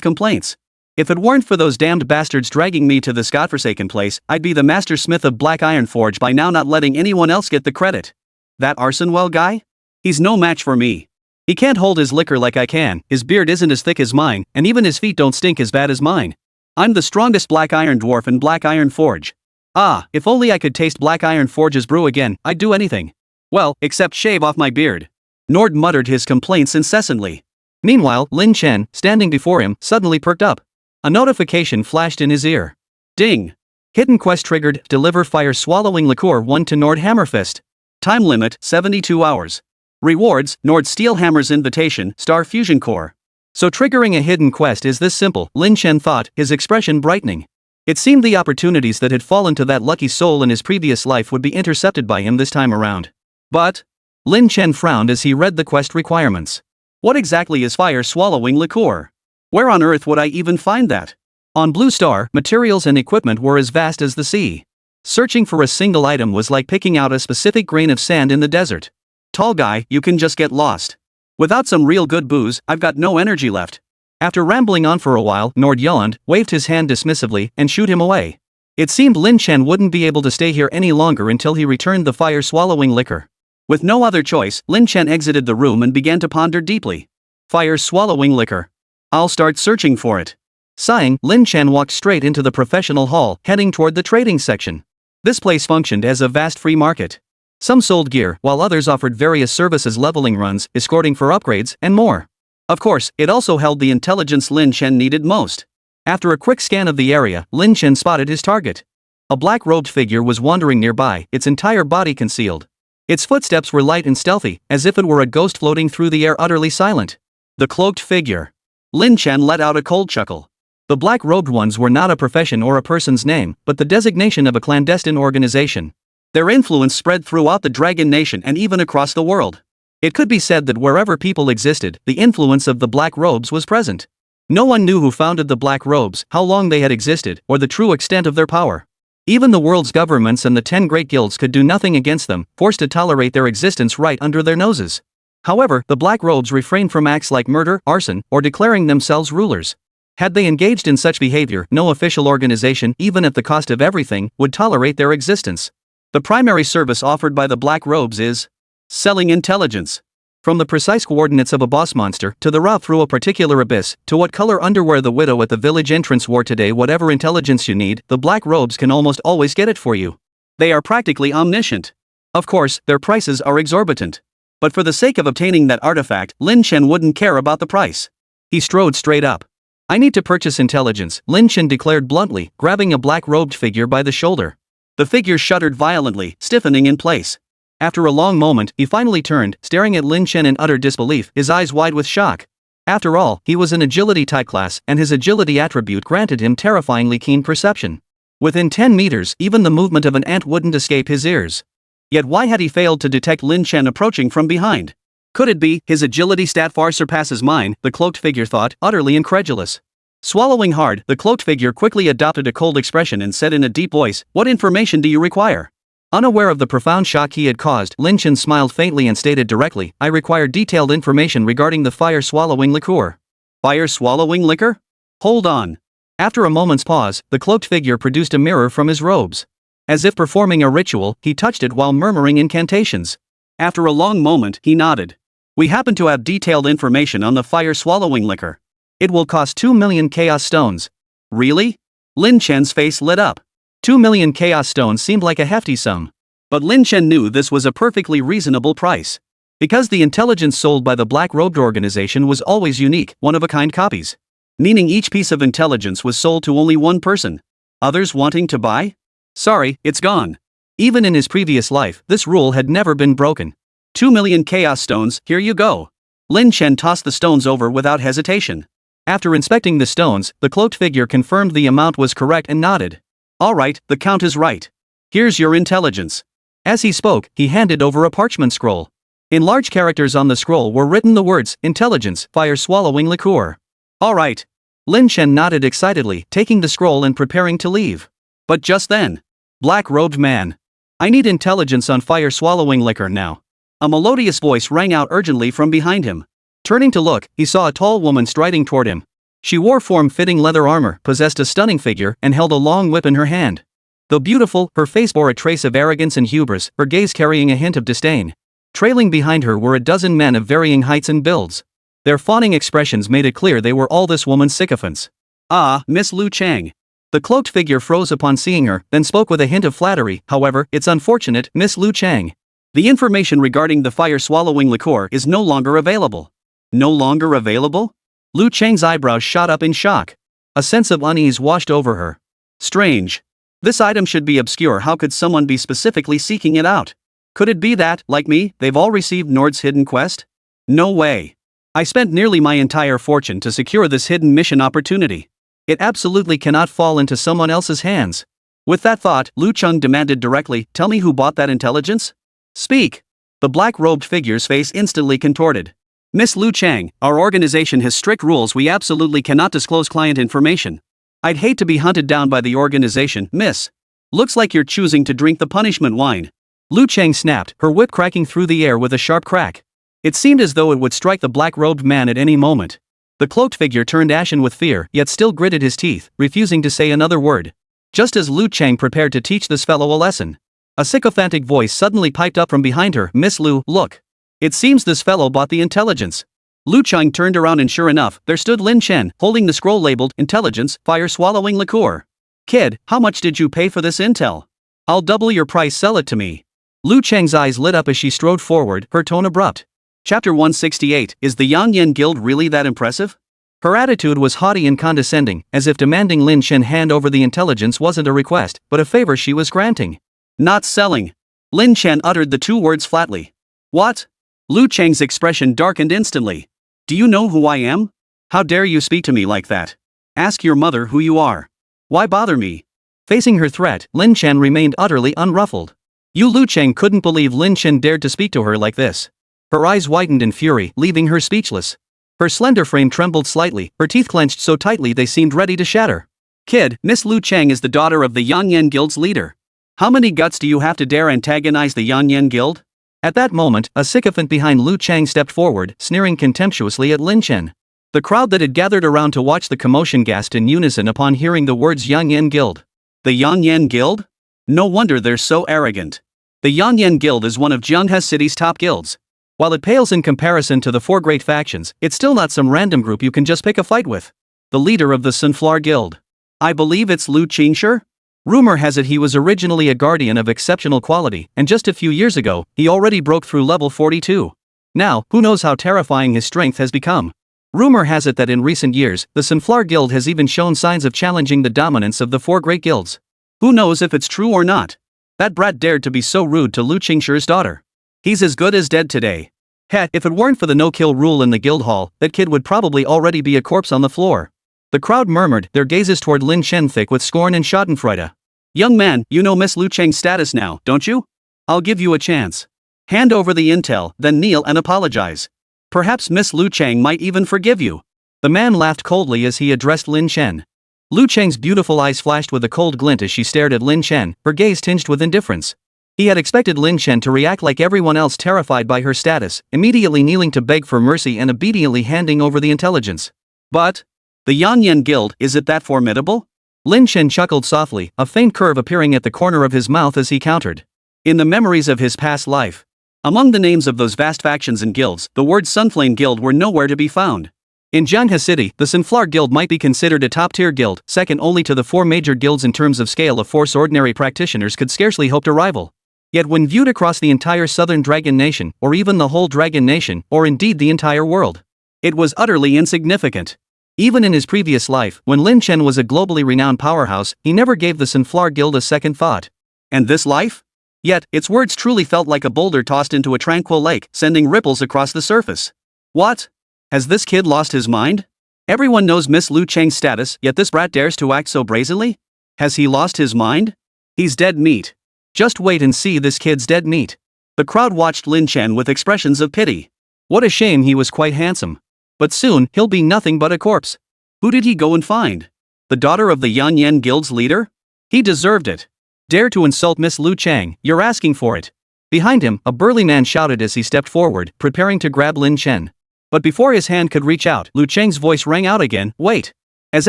complaints. "If it weren't for those damned bastards dragging me to this godforsaken place, I'd be the master smith of Black Iron Forge by now, not letting anyone else get the credit. That Arsonwell guy? He's no match for me. He can't hold his liquor like I can, his beard isn't as thick as mine, and even his feet don't stink as bad as mine. I'm the strongest Black Iron dwarf in Black Iron Forge. Ah, if only I could taste Black Iron Forge's brew again, I'd do anything. Well, except shave off my beard." Nord muttered his complaints incessantly. Meanwhile, Lin Chen, standing before him, suddenly perked up. A notification flashed in his ear. Ding! Hidden quest triggered, deliver fire swallowing liqueur 1 to Nord Hammerfist. Time limit, 72 hours. Rewards, Nord Steel Hammer's Invitation, Star Fusion Core. So triggering a hidden quest is this simple, Lin Chen thought, his expression brightening. It seemed the opportunities that had fallen to that lucky soul in his previous life would be intercepted by him this time around. But Lin Chen frowned as he read the quest requirements. What exactly is fire swallowing liqueur? Where on earth would I even find that? On Blue Star, materials and equipment were as vast as the sea. Searching for a single item was like picking out a specific grain of sand in the desert. Tall guy, you can just get lost. Without some real good booze, I've got no energy left. After rambling on for a while, Nord yawned, waved his hand dismissively, and shooed him away. It seemed Lin Chen wouldn't be able to stay here any longer until he returned the fire-swallowing liquor. With no other choice, Lin Chen exited the room and began to ponder deeply. Fire-swallowing liquor. I'll start searching for it. Sighing, Lin Chen walked straight into the professional hall, heading toward the trading section. This place functioned as a vast free market. Some sold gear, while others offered various services, leveling runs, escorting for upgrades, and more. Of course, it also held the intelligence Lin Chen needed most. After a quick scan of the area, Lin Chen spotted his target. A black-robed figure was wandering nearby, its entire body concealed. Its footsteps were light and stealthy, as if it were a ghost floating through the air, utterly silent. The cloaked figure. Lin Chen let out a cold chuckle. The black-robed ones were not a profession or a person's name, but the designation of a clandestine organization. Their influence spread throughout the Dragon Nation and even across the world. It could be said that wherever people existed, the influence of the Black Robes was present. No one knew who founded the Black Robes, how long they had existed, or the true extent of their power. Even the world's governments and the 10 great guilds could do nothing against them, forced to tolerate their existence right under their noses. However, the Black Robes refrained from acts like murder, arson, or declaring themselves rulers. Had they engaged in such behavior, no official organization, even at the cost of everything, would tolerate their existence. The primary service offered by the Black Robes is selling intelligence. From the precise coordinates of a boss monster, to the route through a particular abyss, to what color underwear the widow at the village entrance wore today, whatever intelligence you need, the Black Robes can almost always get it for you. They are practically omniscient. Of course, their prices are exorbitant. But for the sake of obtaining that artifact, Lin Chen wouldn't care about the price. He strode straight up. I need to purchase intelligence, Lin Chen declared bluntly, grabbing a black-robed figure by the shoulder. The figure shuddered violently, stiffening in place. After a long moment, he finally turned, staring at Lin Chen in utter disbelief, his eyes wide with shock. After all, he was an agility type class, and his agility attribute granted him terrifyingly keen perception. Within 10 meters, even the movement of an ant wouldn't escape his ears. Yet why had he failed to detect Lin Chen approaching from behind? Could it be his agility stat far surpasses mine, the cloaked figure thought, utterly incredulous. Swallowing hard, the cloaked figure quickly adopted a cold expression and said in a deep voice, "What information do you require?" Unaware of the profound shock he had caused, Lin Chen smiled faintly and stated directly, "I require detailed information regarding the fire-swallowing liqueur." Fire-swallowing liquor? Hold on. After a moment's pause, the cloaked figure produced a mirror from his robes. As if performing a ritual, he touched it while murmuring incantations. After a long moment, he nodded. "We happen to have detailed information on the fire-swallowing liquor. It will cost 2 million chaos stones." Really? Lin Chen's face lit up. 2 million chaos stones seemed like a hefty sum. But Lin Chen knew this was a perfectly reasonable price. Because the intelligence sold by the black-robed organization was always unique, one-of-a-kind copies. Meaning each piece of intelligence was sold to only one person. Others wanting to buy? Sorry, it's gone. Even in his previous life, this rule had never been broken. 2 million chaos stones, here you go. Lin Chen tossed the stones over without hesitation. After inspecting the stones, the cloaked figure confirmed the amount was correct and nodded. "All right, the count is right. Here's your intelligence." As he spoke, he handed over a parchment scroll. In large characters on the scroll were written the words, "Intelligence, fire-swallowing liqueur." "All right." Lin Chen nodded excitedly, taking the scroll and preparing to leave. But just then, "Black-robed man. I need intelligence on fire-swallowing liquor now." A melodious voice rang out urgently from behind him. Turning to look, he saw a tall woman striding toward him. She wore form-fitting leather armor, possessed a stunning figure, and held a long whip in her hand. Though beautiful, her face bore a trace of arrogance and hubris, her gaze carrying a hint of disdain. Trailing behind her were a dozen men of varying heights and builds. Their fawning expressions made it clear they were all this woman's sycophants. "Ah, Miss Liu Chang." The cloaked figure froze upon seeing her, then spoke with a hint of flattery. "However, it's unfortunate, Miss Liu Chang. The information regarding the fire-swallowing liqueur is no longer available." "No longer available?" Liu Chang's eyebrows shot up in shock. A sense of unease washed over her. Strange. This item should be obscure. How could someone be specifically seeking it out? Could it be that, like me, they've all received Nord's hidden quest? No way. I spent nearly my entire fortune to secure this hidden mission opportunity. It absolutely cannot fall into someone else's hands. With that thought, Liu Cheng demanded directly, "Tell me who bought that intelligence?" "Speak." The black-robed figure's face instantly contorted. "Miss Liu Chang, our organization has strict rules. We absolutely cannot disclose client information." "I'd hate to be hunted down by the organization, miss. Looks like you're choosing to drink the punishment wine." Liu Chang snapped, her whip cracking through the air with a sharp crack. It seemed as though it would strike the black-robed man at any moment. The cloaked figure turned ashen with fear, yet still gritted his teeth, refusing to say another word. Just as Liu Cheng prepared to teach this fellow a lesson, a sycophantic voice suddenly piped up from behind her. Miss Liu, look. It seems this fellow bought the intelligence. Liu Cheng turned around and sure enough, there stood Lin Chen, holding the scroll labeled, Intelligence, Fire-Swallowing Liqueur. Kid, how much did you pay for this intel? I'll double your price, sell it to me. Liu Cheng's eyes lit up as she strode forward, her tone abrupt. Chapter 168, Is the Yanyan Guild really that impressive? Her attitude was haughty and condescending, as if demanding Lin Chen hand over the intelligence wasn't a request, but a favor she was granting. Not selling. Lin Chen uttered the two words flatly. What? Liu Cheng's expression darkened instantly. Do you know who I am? How dare you speak to me like that? Ask your mother who you are. Why bother me? Facing her threat, Lin Chen remained utterly unruffled. Liu Cheng couldn't believe Lin Chen dared to speak to her like this. Her eyes widened in fury, leaving her speechless. Her slender frame trembled slightly, her teeth clenched so tightly they seemed ready to shatter. Kid, Miss Liu Cheng is the daughter of the Yanyan Guild's leader. How many guts do you have to dare antagonize the Yanyan Guild? At that moment, a sycophant behind Liu Cheng stepped forward, sneering contemptuously at Lin Chen. The crowd that had gathered around to watch the commotion gasped in unison upon hearing the words Yanyan Guild. The Yanyan Guild? No wonder they're so arrogant. The Yanyan Guild is one of Jianghe City's top guilds. While it pales in comparison to the four great factions, it's still not some random group you can just pick a fight with. The leader of the Sunflower Guild. I believe it's Liu Qingxue? Rumor has it he was originally a guardian of exceptional quality, and just a few years ago, he already broke through level 42. Now, who knows how terrifying his strength has become. Rumor has it that in recent years, the Sunflower Guild has even shown signs of challenging the dominance of the four great guilds. Who knows if it's true or not? That brat dared to be so rude to Liu Qingxue's daughter. He's as good as dead today. Heck, if it weren't for the no-kill rule in the guild hall, that kid would probably already be a corpse on the floor. The crowd murmured, their gazes toward Lin Chen thick with scorn and schadenfreude. Young man, you know Miss Liu Cheng's status now, don't you? I'll give you a chance. Hand over the intel, then kneel and apologize. Perhaps Miss Liu Cheng might even forgive you. The man laughed coldly as he addressed Lin Chen. Liu Cheng's beautiful eyes flashed with a cold glint as she stared at Lin Chen, her gaze tinged with indifference. He had expected Lin Chen to react like everyone else, terrified by her status, immediately kneeling to beg for mercy and obediently handing over the intelligence. But the Yanyan Guild, is it that formidable? Lin Chen chuckled softly, a faint curve appearing at the corner of his mouth as he countered. In the memories of his past life, among the names of those vast factions and guilds, the words Sunflame Guild were nowhere to be found. In Jianghe City, the Sunflower Guild might be considered a top-tier guild, second only to the four major guilds in terms of scale of force ordinary practitioners could scarcely hope to rival. Yet when viewed across the entire southern Dragon Nation, or even the whole Dragon Nation, or indeed the entire world, it was utterly insignificant. Even in his previous life, when Lin Chen was a globally renowned powerhouse, he never gave the Sunflower Guild a second thought. And this life? Yet, its words truly felt like a boulder tossed into a tranquil lake, sending ripples across the surface. What? Has this kid lost his mind? Everyone knows Miss Liu Cheng's status, yet this brat dares to act so brazenly? Has he lost his mind? He's dead meat. Just wait and see this kid's dead meat. The crowd watched Lin Chen with expressions of pity. What a shame, he was quite handsome. But soon, he'll be nothing but a corpse. Who did he go and find? The daughter of the Yanyan Guild's leader? He deserved it. Dare to insult Miss Liu Cheng, you're asking for it. Behind him, a burly man shouted as he stepped forward, preparing to grab Lin Chen. But before his hand could reach out, Liu Cheng's voice rang out again, wait. As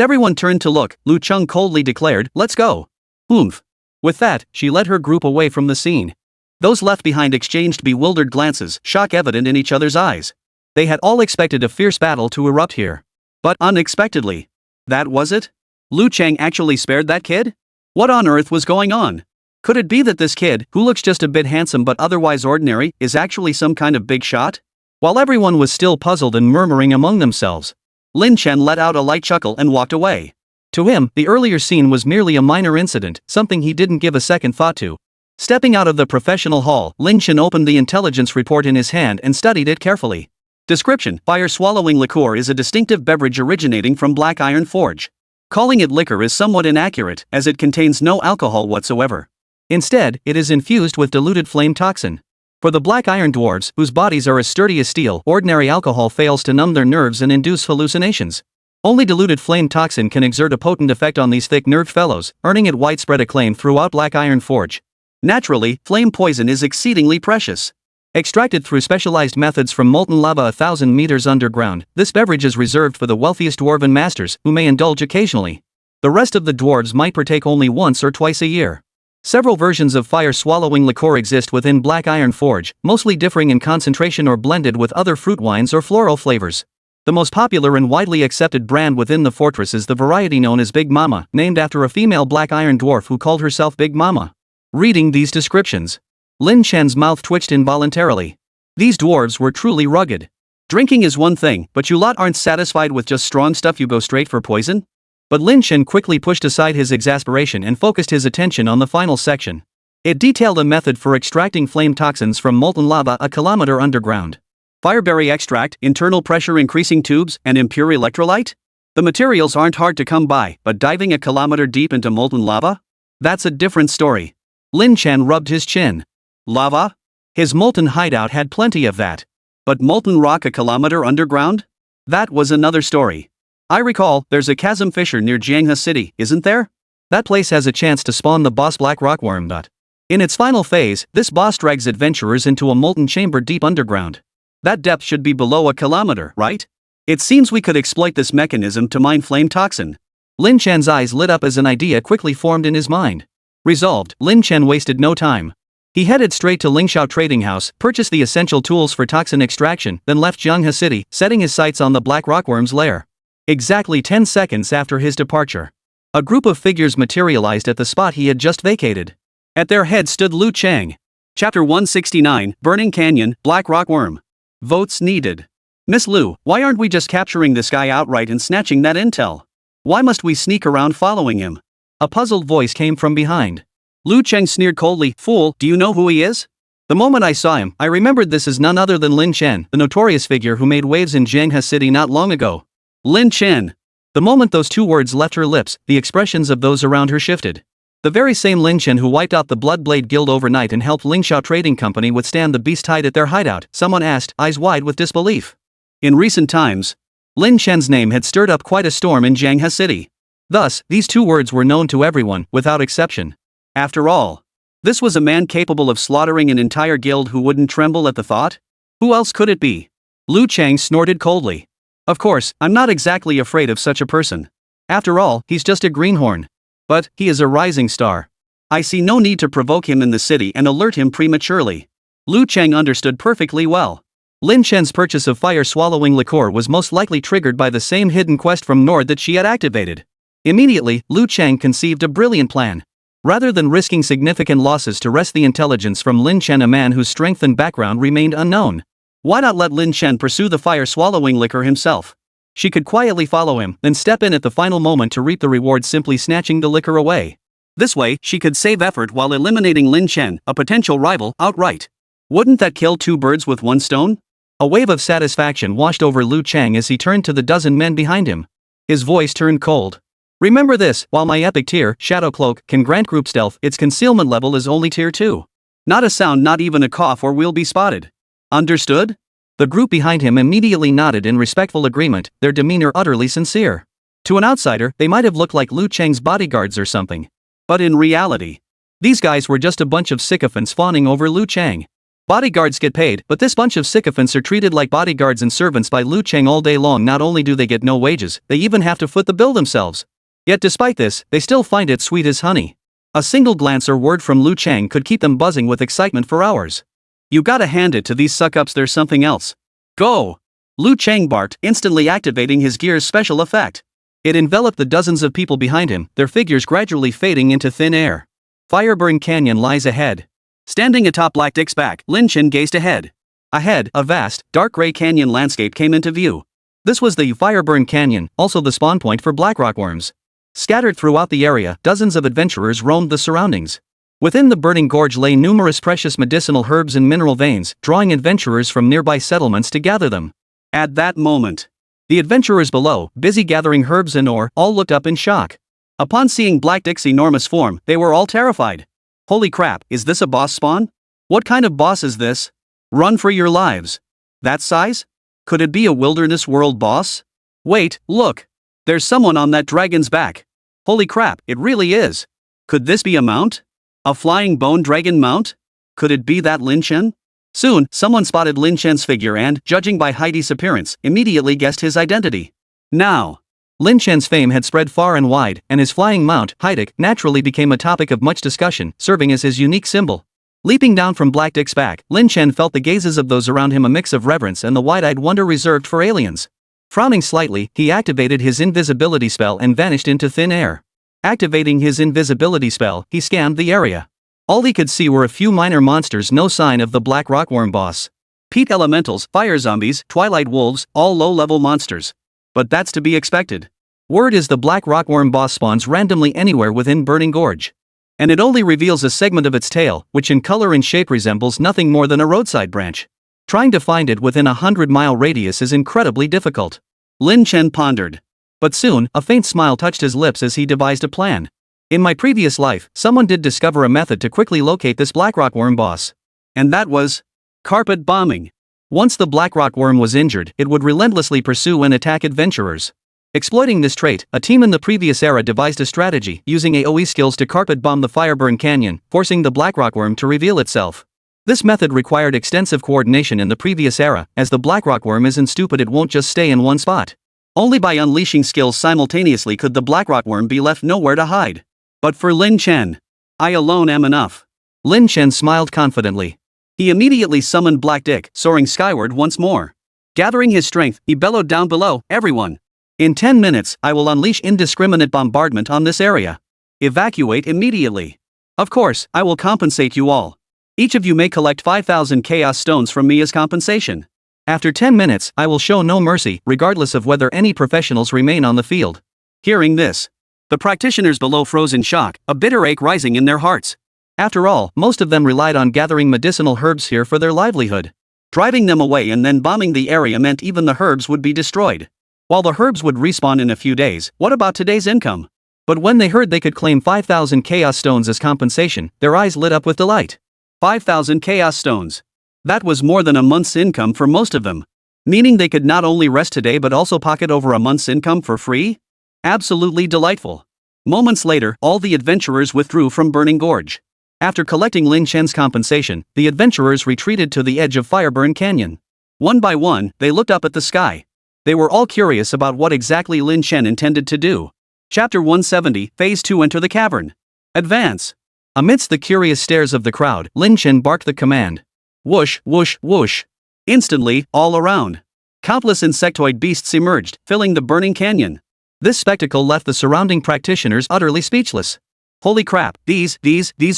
everyone turned to look, Liu Cheng coldly declared, let's go. Oomph. With that, she led her group away from the scene. Those left behind exchanged bewildered glances, shock evident in each other's eyes. They had all expected a fierce battle to erupt here. But unexpectedly. That was it? Liu Cheng actually spared that kid? What on earth was going on? Could it be that this kid, who looks just a bit handsome but otherwise ordinary, is actually some kind of big shot? While everyone was still puzzled and murmuring among themselves, Lin Chen let out a light chuckle and walked away. To him, the earlier scene was merely a minor incident, something he didn't give a second thought to. Stepping out of the professional hall, Lin Chen opened the intelligence report in his hand and studied it carefully. Description: fire-swallowing liqueur is a distinctive beverage originating from Black Iron Forge. Calling it liquor is somewhat inaccurate, as it contains no alcohol whatsoever. Instead, it is infused with diluted flame toxin. For the Black Iron dwarves, whose bodies are as sturdy as steel, ordinary alcohol fails to numb their nerves and induce hallucinations. Only diluted flame toxin can exert a potent effect on these thick-nerved fellows, earning it widespread acclaim throughout Black Iron Forge. Naturally, flame poison is exceedingly precious. Extracted through specialized methods from molten lava 1,000 meters underground, this beverage is reserved for the wealthiest dwarven masters, who may indulge occasionally. The rest of the dwarves might partake only once or twice a year. Several versions of fire-swallowing liqueur exist within Black Iron Forge, mostly differing in concentration or blended with other fruit wines or floral flavors. The most popular and widely accepted brand within the fortress is the variety known as Big Mama, named after a female Black Iron dwarf who called herself Big Mama. Reading these descriptions, Lin Chen's mouth twitched involuntarily. These dwarves were truly rugged. Drinking is one thing, but you lot aren't satisfied with just strong stuff, you go straight for poison? But Lin Chen quickly pushed aside his exasperation and focused his attention on the final section. It detailed a method for extracting flame toxins from molten lava a kilometer underground. Fireberry extract, internal pressure increasing tubes, and impure electrolyte? The materials aren't hard to come by, but diving a kilometer deep into molten lava? That's a different story. Lin Chen rubbed his chin. Lava? His molten hideout had plenty of that. But molten rock a kilometer underground? That was another story. I recall, there's a chasm fissure near Jianghe City, isn't there? That place has a chance to spawn the boss black rockworm. In its final phase, this boss drags adventurers into a molten chamber deep underground. That depth should be below a kilometer, right? It seems we could exploit this mechanism to mine flame toxin. Lin Chen's eyes lit up as an idea quickly formed in his mind. Resolved, Lin Chen wasted no time. He headed straight to Lingxiao Trading House, purchased the essential tools for toxin extraction, then left Jianghe City, setting his sights on the black rockworm's lair. Exactly 10 seconds after his departure, a group of figures materialized at the spot he had just vacated. At their head stood Liu Chang. Chapter 169, Burning Canyon, Black Rockworm. Votes needed. Miss Liu, why aren't we just capturing this guy outright and snatching that intel? Why must we sneak around following him? A puzzled voice came from behind. Liu Cheng sneered coldly, "Fool, do you know who he is?" The moment I saw him, I remembered this is none other than Lin Chen, the notorious figure who made waves in Jianghe City not long ago. Lin Chen. The moment those two words left her lips, the expressions of those around her shifted. The very same Lin Chen who wiped out the Bloodblade Guild overnight and helped Lingxiao Trading Company withstand the beast tide at their hideout, someone asked, eyes wide with disbelief. In recent times, Lin Chen's name had stirred up quite a storm in Jianghe City. Thus, these two words were known to everyone, without exception. After all, this was a man capable of slaughtering an entire guild who wouldn't tremble at the thought? Who else could it be? Liu Chang snorted coldly. Of course, I'm not exactly afraid of such a person. After all, he's just a greenhorn. But, he is a rising star. I see no need to provoke him in the city and alert him prematurely. Liu Chang understood perfectly well. Lin Chen's purchase of fire-swallowing liqueur was most likely triggered by the same hidden quest from Nord that she had activated. Immediately, Liu Chang conceived a brilliant plan. Rather than risking significant losses to wrest the intelligence from Lin Chen, a man whose strength and background remained unknown, why not let Lin Chen pursue the fire-swallowing liquor himself? She could quietly follow him, then step in at the final moment to reap the reward, simply snatching the liquor away. This way, she could save effort while eliminating Lin Chen, a potential rival, outright. Wouldn't that kill two birds with one stone? A wave of satisfaction washed over Liu Chang as he turned to the dozen men behind him. His voice turned cold. Remember this, while my epic tier, Shadow Cloak, can grant group stealth, its concealment level is only tier 2. Not a sound, not even a cough, or we'll be spotted. Understood? The group behind him immediately nodded in respectful agreement, their demeanor utterly sincere. To an outsider, they might have looked like Liu Chang's bodyguards or something. But in reality, these guys were just a bunch of sycophants fawning over Liu Chang. Bodyguards get paid, but this bunch of sycophants are treated like bodyguards and servants by Liu Chang all day long. Not only do they get no wages, they even have to foot the bill themselves. Yet despite this, they still find it sweet as honey. A single glance or word from Liu Chang could keep them buzzing with excitement for hours. You gotta hand it to these suck-ups, there's something else. Go! Liu Chang barked, instantly activating his gear's special effect. It enveloped the dozens of people behind him, their figures gradually fading into thin air. Fireburn Canyon lies ahead. Standing atop Black Dick's back, Lin Chen gazed ahead. Ahead, a vast, dark gray canyon landscape came into view. This was the Fireburn Canyon, also the spawn point for black rockworms. Scattered throughout the area, dozens of adventurers roamed the surroundings. Within the burning gorge lay numerous precious medicinal herbs and mineral veins, drawing adventurers from nearby settlements to gather them. At that moment, the adventurers below, busy gathering herbs and ore, all looked up in shock. Upon seeing Black Dick's enormous form, they were all terrified. Holy crap, is this a boss spawn? What kind of boss is this? Run for your lives. That size? Could it be a wilderness world boss? Wait, look. There's someone on that dragon's back. Holy crap, it really is. Could this be a mount? A flying bone dragon mount? Could it be that Lin Chen? Soon, someone spotted Lin Chen's figure and, judging by Heidi's appearance, immediately guessed his identity. Now, Lin Chen's fame had spread far and wide, and his flying mount, Heidi, naturally became a topic of much discussion, serving as his unique symbol. Leaping down from Black Dick's back, Lin Chen felt the gazes of those around him, a mix of reverence and the wide-eyed wonder reserved for aliens. Frowning slightly, he activated his invisibility spell and vanished into thin air. Activating his invisibility spell, he scanned the area. All he could see were a few minor monsters, no sign of the Black Rockworm boss. Peat elementals, fire zombies, twilight wolves, all low-level monsters. But that's to be expected. Word is the Black Rockworm boss spawns randomly anywhere within Burning Gorge. And it only reveals a segment of its tail, which in color and shape resembles nothing more than a roadside branch. Trying to find it within a 100-mile radius is incredibly difficult. Lin Chen pondered. But soon, a faint smile touched his lips as he devised a plan. In my previous life, someone did discover a method to quickly locate this Black Rockworm boss. And that was carpet bombing. Once the Black Rockworm was injured, it would relentlessly pursue and attack adventurers. Exploiting this trait, a team in the previous era devised a strategy using AoE skills to carpet bomb the Fireburn Canyon, forcing the Black Rockworm to reveal itself. This method required extensive coordination in the previous era, as the Black Rockworm isn't stupid, it won't just stay in one spot. Only by unleashing skills simultaneously could the Black Rockworm be left nowhere to hide. But for Lin Chen, I alone am enough. Lin Chen smiled confidently. He immediately summoned Black Dick, soaring skyward once more. Gathering his strength, he bellowed down below, everyone. In 10 minutes, I will unleash indiscriminate bombardment on this area. Evacuate immediately. Of course, I will compensate you all. Each of you may collect 5,000 chaos stones from me as compensation. After 10 minutes, I will show no mercy, regardless of whether any professionals remain on the field. Hearing this, the practitioners below froze in shock, a bitter ache rising in their hearts. After all, most of them relied on gathering medicinal herbs here for their livelihood. Driving them away and then bombing the area meant even the herbs would be destroyed. While the herbs would respawn in a few days, what about today's income? But when they heard they could claim 5,000 chaos stones as compensation, their eyes lit up with delight. 5,000 chaos stones. That was more than a month's income for most of them. Meaning they could not only rest today but also pocket over a month's income for free? Absolutely delightful. Moments later, all the adventurers withdrew from Burning Gorge. After collecting Lin Chen's compensation, the adventurers retreated to the edge of Fireburn Canyon. One by one, they looked up at the sky. They were all curious about what exactly Lin Chen intended to do. Chapter 170, Phase 2, Enter the Cavern. Advance. Amidst the curious stares of the crowd, Lin Chen barked the command. Whoosh, whoosh, whoosh. Instantly, all around, countless insectoid beasts emerged, filling the burning canyon. This spectacle left the surrounding practitioners utterly speechless. Holy crap, these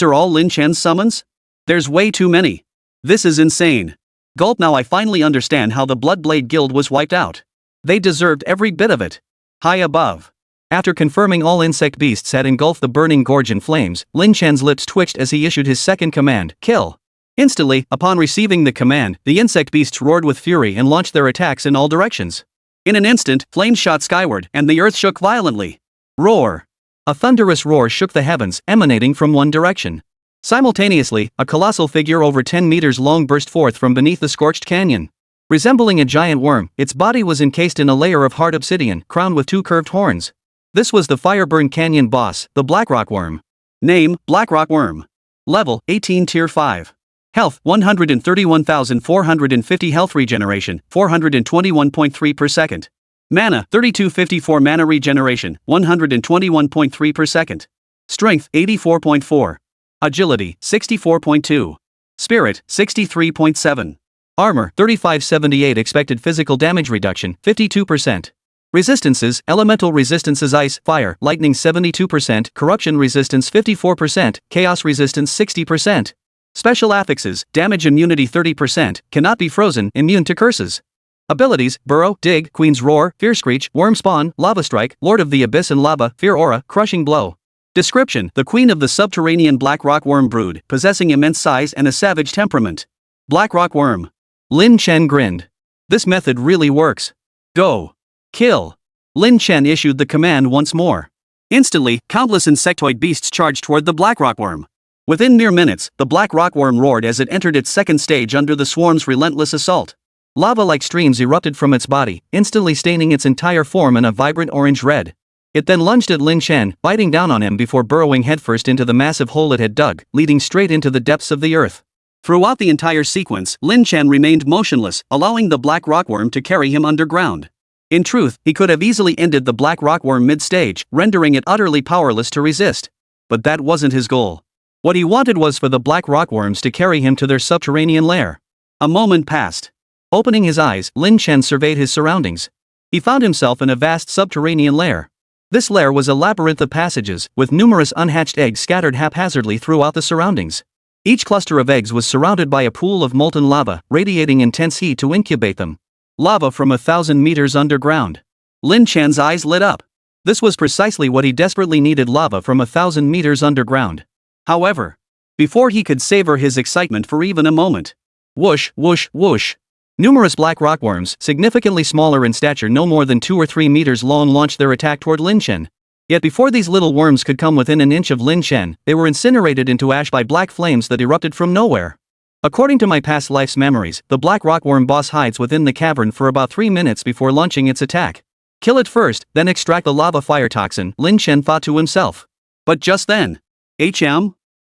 are all Lin Chen's summons? There's way too many. This is insane. Gulp, now I finally understand how the Bloodblade Guild was wiped out. They deserved every bit of it. High above. After confirming all insect beasts had engulfed the burning gorge in flames, Lin Chen's lips twitched as he issued his second command, kill. Instantly, upon receiving the command, the insect beasts roared with fury and launched their attacks in all directions. In an instant, flames shot skyward, and the earth shook violently. Roar. A thunderous roar shook the heavens, emanating from one direction. Simultaneously, a colossal figure over 10 meters long burst forth from beneath the scorched canyon. Resembling a giant worm, its body was encased in a layer of hard obsidian, crowned with two curved horns. This was the Fireburn Canyon boss, the Black Rockworm. Name, Black Rockworm. Level, 18 Tier 5. Health, 131,450 health regeneration, 421.3 per second. Mana, 3254 mana regeneration, 121.3 per second. Strength, 84.4. Agility, 64.2. Spirit, 63.7. Armor, 3578 expected physical damage reduction, 52%. Resistances, elemental resistances ice, fire, lightning 72%, corruption resistance 54%, chaos resistance 60%. Special affixes, damage immunity 30%, cannot be frozen, immune to curses. Abilities, Burrow, Dig, Queen's Roar, Fear Screech, Worm Spawn, Lava Strike, Lord of the Abyss and Lava, Fear Aura, Crushing Blow. Description, the Queen of the subterranean Black Rockworm brood, possessing immense size and a savage temperament. Black Rockworm. Lin Chen grinned. This method really works. Go. Kill. Lin Chen issued the command once more. Instantly, countless insectoid beasts charged toward the Black Rockworm. Within mere minutes, the Black Rockworm roared as it entered its second stage under the swarm's relentless assault. Lava-like streams erupted from its body, instantly staining its entire form in a vibrant orange red. It then lunged at Lin Chen, biting down on him before burrowing headfirst into the massive hole it had dug, leading straight into the depths of the earth. Throughout the entire sequence, Lin Chen remained motionless, allowing the black rockworm to carry him underground. In truth, he could have easily ended the black rockworm mid-stage, rendering it utterly powerless to resist. But that wasn't his goal. What he wanted was for the black rockworms to carry him to their subterranean lair. A moment passed. Opening his eyes, Lin Chen surveyed his surroundings. He found himself in a vast subterranean lair. This lair was a labyrinth of passages, with numerous unhatched eggs scattered haphazardly throughout the surroundings. Each cluster of eggs was surrounded by a pool of molten lava, radiating intense heat to incubate them. Lava from 1,000 meters underground. Lin Chen's eyes lit up. This was precisely what he desperately needed, lava from 1,000 meters underground. However, before he could savor his excitement for even a moment, whoosh, whoosh, whoosh. Numerous black rockworms, significantly smaller in stature, no more than 2 or 3 meters long, launched their attack toward Lin Chen. Yet before these little worms could come within an inch of Lin Chen, they were incinerated into ash by black flames that erupted from nowhere. According to my past life's memories, the black rockworm boss hides within the cavern for about 3 minutes before launching its attack. Kill it first, then extract the lava fire toxin, Lin Chen thought to himself. But just then,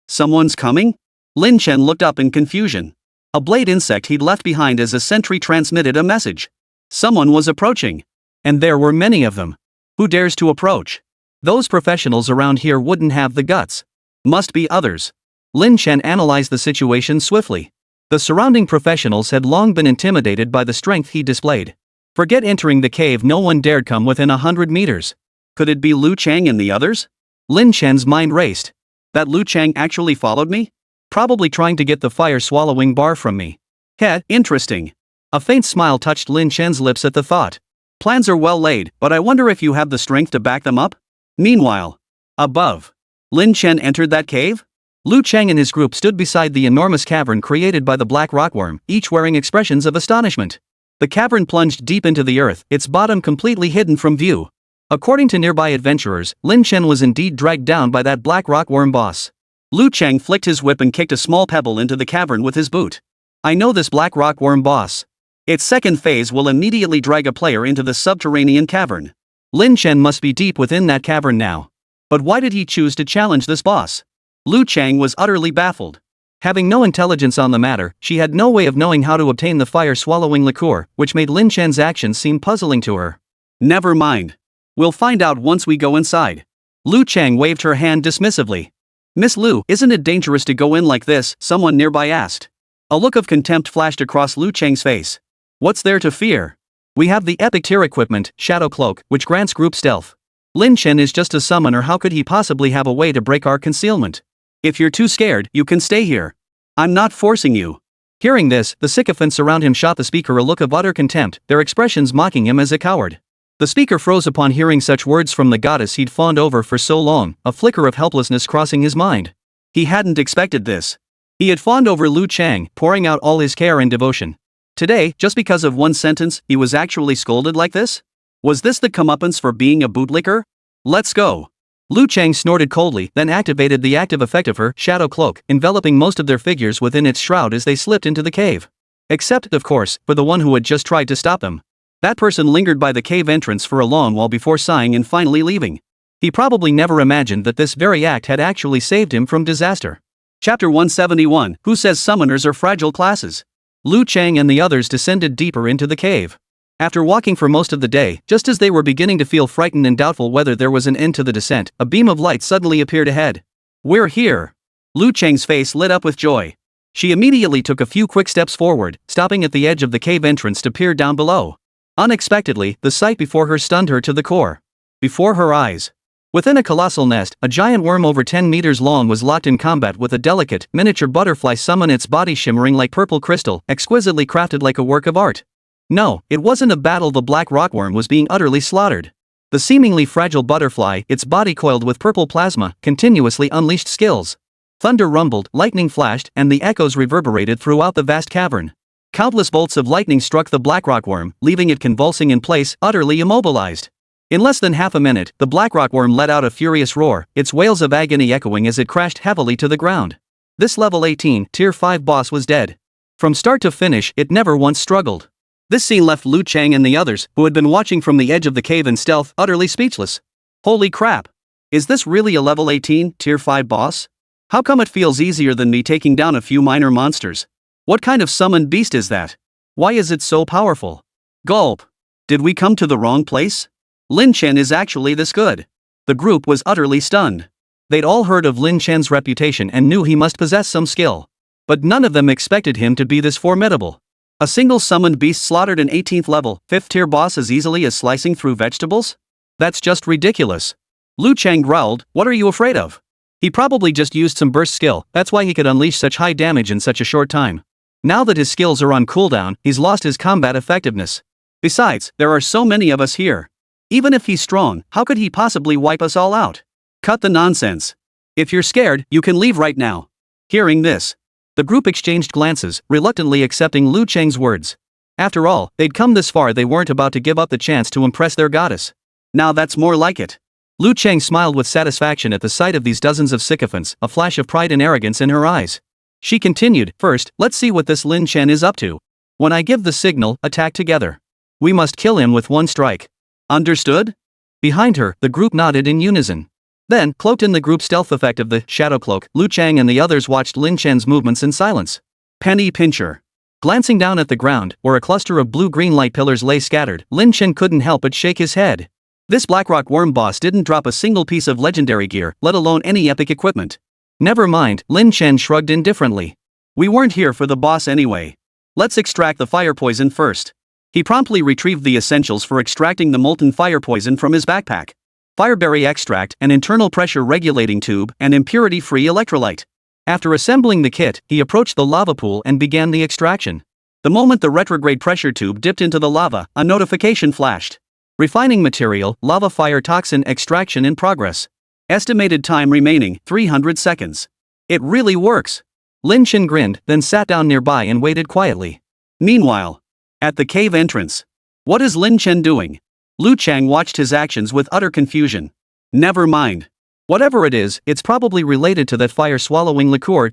someone's coming? Lin Chen looked up in confusion. A blade insect he'd left behind as a sentry transmitted a message. Someone was approaching. And there were many of them. Who dares to approach? Those professionals around here wouldn't have the guts. Must be others. Lin Chen analyzed the situation swiftly. The surrounding professionals had long been intimidated by the strength he displayed. Forget entering the cave, no one dared come within 100 meters. Could it be Liu Chang and the others? Lin Chen's mind raced. That Liu Chang actually followed me? Probably trying to get the fire-swallowing bar from me. Interesting. A faint smile touched Lin Chen's lips at the thought. Plans are well laid, but I wonder if you have the strength to back them up? Meanwhile, above, Lin Chen entered that cave? Liu Chang and his group stood beside the enormous cavern created by the black rockworm, each wearing expressions of astonishment. The cavern plunged deep into the earth, its bottom completely hidden from view. According to nearby adventurers, Lin Chen was indeed dragged down by that black rockworm boss. Liu Chang flicked his whip and kicked a small pebble into the cavern with his boot. I know this black rockworm boss. Its second phase will immediately drag a player into the subterranean cavern. Lin Chen must be deep within that cavern now. But why did he choose to challenge this boss? Liu Chang was utterly baffled. Having no intelligence on the matter, she had no way of knowing how to obtain the fire-swallowing liqueur, which made Lin Chen's actions seem puzzling to her. Never mind. We'll find out once we go inside. Liu Chang waved her hand dismissively. Miss Liu, isn't it dangerous to go in like this? Someone nearby asked. A look of contempt flashed across Liu Chang's face. What's there to fear? We have the epic tier equipment, Shadow Cloak, which grants group stealth. Lin Chen is just a summoner, how could he possibly have a way to break our concealment? If you're too scared, you can stay here. I'm not forcing you. Hearing this, the sycophants around him shot the speaker a look of utter contempt, their expressions mocking him as a coward. The speaker froze upon hearing such words from the goddess he'd fawned over for so long, a flicker of helplessness crossing his mind. He hadn't expected this. He had fawned over Liu Chang, pouring out all his care and devotion. Today, just because of one sentence, he was actually scolded like this? Was this the comeuppance for being a bootlicker? Let's go. Liu Chang snorted coldly, then activated the active effect of her shadow cloak, enveloping most of their figures within its shroud as they slipped into the cave. Except, of course, for the one who had just tried to stop them. That person lingered by the cave entrance for a long while before sighing and finally leaving. He probably never imagined that this very act had actually saved him from disaster. Chapter 171, Who Says Summoners Are Fragile Classes? Liu Chang and the others descended deeper into the cave. After walking for most of the day, just as they were beginning to feel frightened and doubtful whether there was an end to the descent, a beam of light suddenly appeared ahead. We're here. Liu Chang's face lit up with joy. She immediately took a few quick steps forward, stopping at the edge of the cave entrance to peer down below. Unexpectedly, the sight before her stunned her to the core. Before her eyes, within a colossal nest, a giant worm over 10 meters long was locked in combat with a delicate, miniature butterfly summon, its body shimmering like purple crystal, exquisitely crafted like a work of art. No, it wasn't a battle, the black rockworm was being utterly slaughtered. The seemingly fragile butterfly, its body coiled with purple plasma, continuously unleashed skills. Thunder rumbled, lightning flashed, and the echoes reverberated throughout the vast cavern. Countless bolts of lightning struck the black rockworm, leaving it convulsing in place, utterly immobilized. In less than half a minute, the black rockworm let out a furious roar, its wails of agony echoing as it crashed heavily to the ground. This level 18, tier 5 boss was dead. From start to finish, it never once struggled. This scene left Liu Chang and the others, who had been watching from the edge of the cave in stealth, utterly speechless. Holy crap! Is this really a level 18, tier 5 boss? How come it feels easier than me taking down a few minor monsters? What kind of summoned beast is that? Why is it so powerful? Gulp. Did we come to the wrong place? Lin Chen is actually this good. The group was utterly stunned. They'd all heard of Lin Chen's reputation and knew he must possess some skill. But none of them expected him to be this formidable. A single summoned beast slaughtered an 18th level, 5th tier boss as easily as slicing through vegetables? That's just ridiculous. Liu Chang growled, "What are you afraid of?" He probably just used some burst skill, that's why he could unleash such high damage in such a short time. Now that his skills are on cooldown, he's lost his combat effectiveness. Besides, there are so many of us here. Even if he's strong, how could he possibly wipe us all out? Cut the nonsense. If you're scared, you can leave right now. Hearing this, the group exchanged glances, reluctantly accepting Liu Chang's words. After all, they'd come this far, they weren't about to give up the chance to impress their goddess. Now that's more like it. Liu Chang smiled with satisfaction at the sight of these dozens of sycophants, a flash of pride and arrogance in her eyes. She continued, "First, let's see what this Lin Chen is up to. When I give the signal, attack together. We must kill him with one strike. Understood?" Behind her, the group nodded in unison. Then, cloaked in the group stealth effect of the shadow cloak, Liu Chang and the others watched Lin Chen's movements in silence. Penny pincher. Glancing down at the ground, where a cluster of blue-green light pillars lay scattered, Lin Chen couldn't help but shake his head. This Blackrock worm boss didn't drop a single piece of legendary gear, let alone any epic equipment. Never mind, Lin Chen shrugged indifferently. We weren't here for the boss anyway. Let's extract the fire poison first. He promptly retrieved the essentials for extracting the molten fire poison from his backpack. Fireberry extract, an internal pressure regulating tube, and impurity-free electrolyte. After assembling the kit, he approached the lava pool and began the extraction. The moment the retrograde pressure tube dipped into the lava, a notification flashed. Refining material, lava fire toxin extraction in progress. Estimated time remaining, 300 seconds. It really works. Lin Chen grinned, then sat down nearby and waited quietly. Meanwhile, at the cave entrance. What is Lin Chen doing? Liu Chang watched his actions with utter confusion. Never mind. Whatever it is, it's probably related to that fire-swallowing liqueur.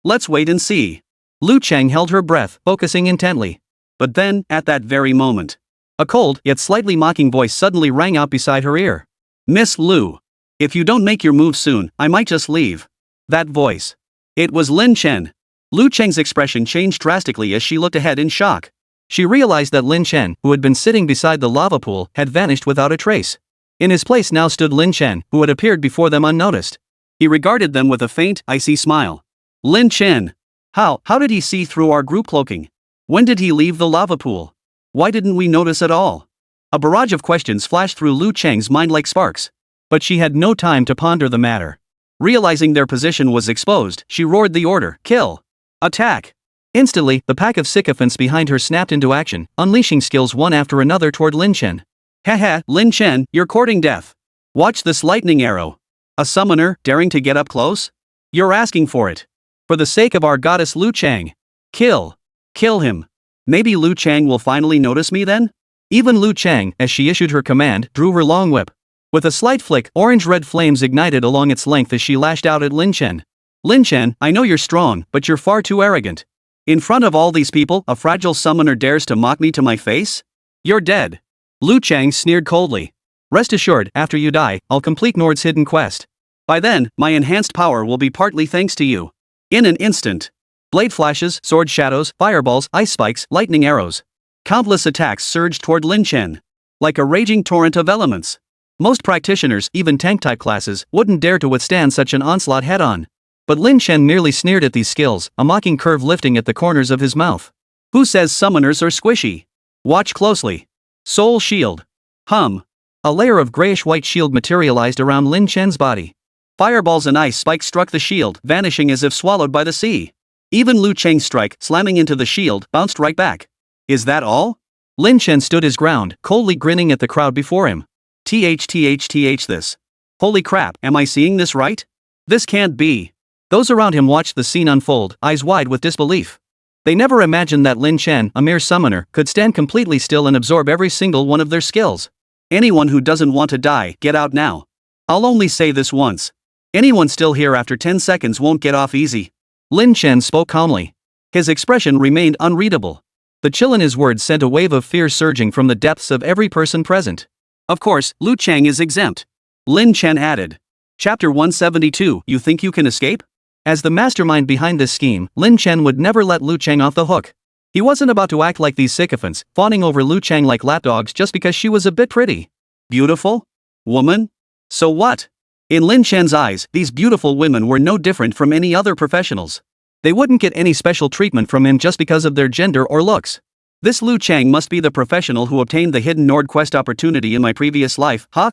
Let's wait and see. Liu Chang held her breath, focusing intently. But then, at that very moment, a cold, yet slightly mocking voice suddenly rang out beside her ear. "Miss Liu. If you don't make your move soon, I might just leave." That voice. It was Lin Chen. Liu Chang's expression changed drastically as she looked ahead in shock. She realized that Lin Chen, who had been sitting beside the lava pool, had vanished without a trace. In his place now stood Lin Chen, who had appeared before them unnoticed. He regarded them with a faint, icy smile. Lin Chen. How did he see through our group cloaking? When did he leave the lava pool? Why didn't we notice at all? A barrage of questions flashed through Liu Chang's mind like sparks. But she had no time to ponder the matter. Realizing their position was exposed, she roared the order, "Kill! Attack!" Instantly, the pack of sycophants behind her snapped into action, unleashing skills one after another toward Lin Chen. Haha, Lin Chen, you're courting death. Watch this lightning arrow. A summoner, daring to get up close? You're asking for it. For the sake of our goddess Liu Chang. Kill. Kill him. Maybe Liu Chang will finally notice me then? Even Liu Chang, as she issued her command, drew her long whip. With a slight flick, orange-red flames ignited along its length as she lashed out at Lin Chen. Lin Chen, I know you're strong, but you're far too arrogant. In front of all these people, a fragile summoner dares to mock me to my face? You're dead. Liu Chang sneered coldly. Rest assured, after you die, I'll complete Nord's hidden quest. By then, my enhanced power will be partly thanks to you. In an instant. Blade flashes, sword shadows, fireballs, ice spikes, lightning arrows. Countless attacks surged toward Lin Chen. Like a raging torrent of elements. Most practitioners, even tank-type classes, wouldn't dare to withstand such an onslaught head-on. But Lin Chen merely sneered at these skills, a mocking curve lifting at the corners of his mouth. Who says summoners are squishy? Watch closely. Soul shield. A layer of grayish-white shield materialized around Lin Chen's body. Fireballs and ice spikes struck the shield, vanishing as if swallowed by the sea. Even Liu Chang's strike, slamming into the shield, bounced right back. Is that all? Lin Chen stood his ground, coldly grinning at the crowd before him. This. Holy crap, am I seeing this right? This can't be. Those around him watched the scene unfold, eyes wide with disbelief. They never imagined that Lin Chen, a mere summoner, could stand completely still and absorb every single one of their skills. Anyone who doesn't want to die, get out now. I'll only say this once. Anyone still here after 10 seconds won't get off easy. Lin Chen spoke calmly. His expression remained unreadable. The chill in his words sent a wave of fear surging from the depths of every person present. Of course, Liu Chang is exempt. Lin Chen added. Chapter 172, You think you can escape? As the mastermind behind this scheme, Lin Chen would never let Liu Chang off the hook. He wasn't about to act like these sycophants, fawning over Liu Chang like lapdogs just because she was a bit pretty. Beautiful? Woman? So what? In Lin Chen's eyes, these beautiful women were no different from any other professionals. They wouldn't get any special treatment from him just because of their gender or looks. This Liu Chang must be the professional who obtained the hidden Nord quest opportunity in my previous life, huh?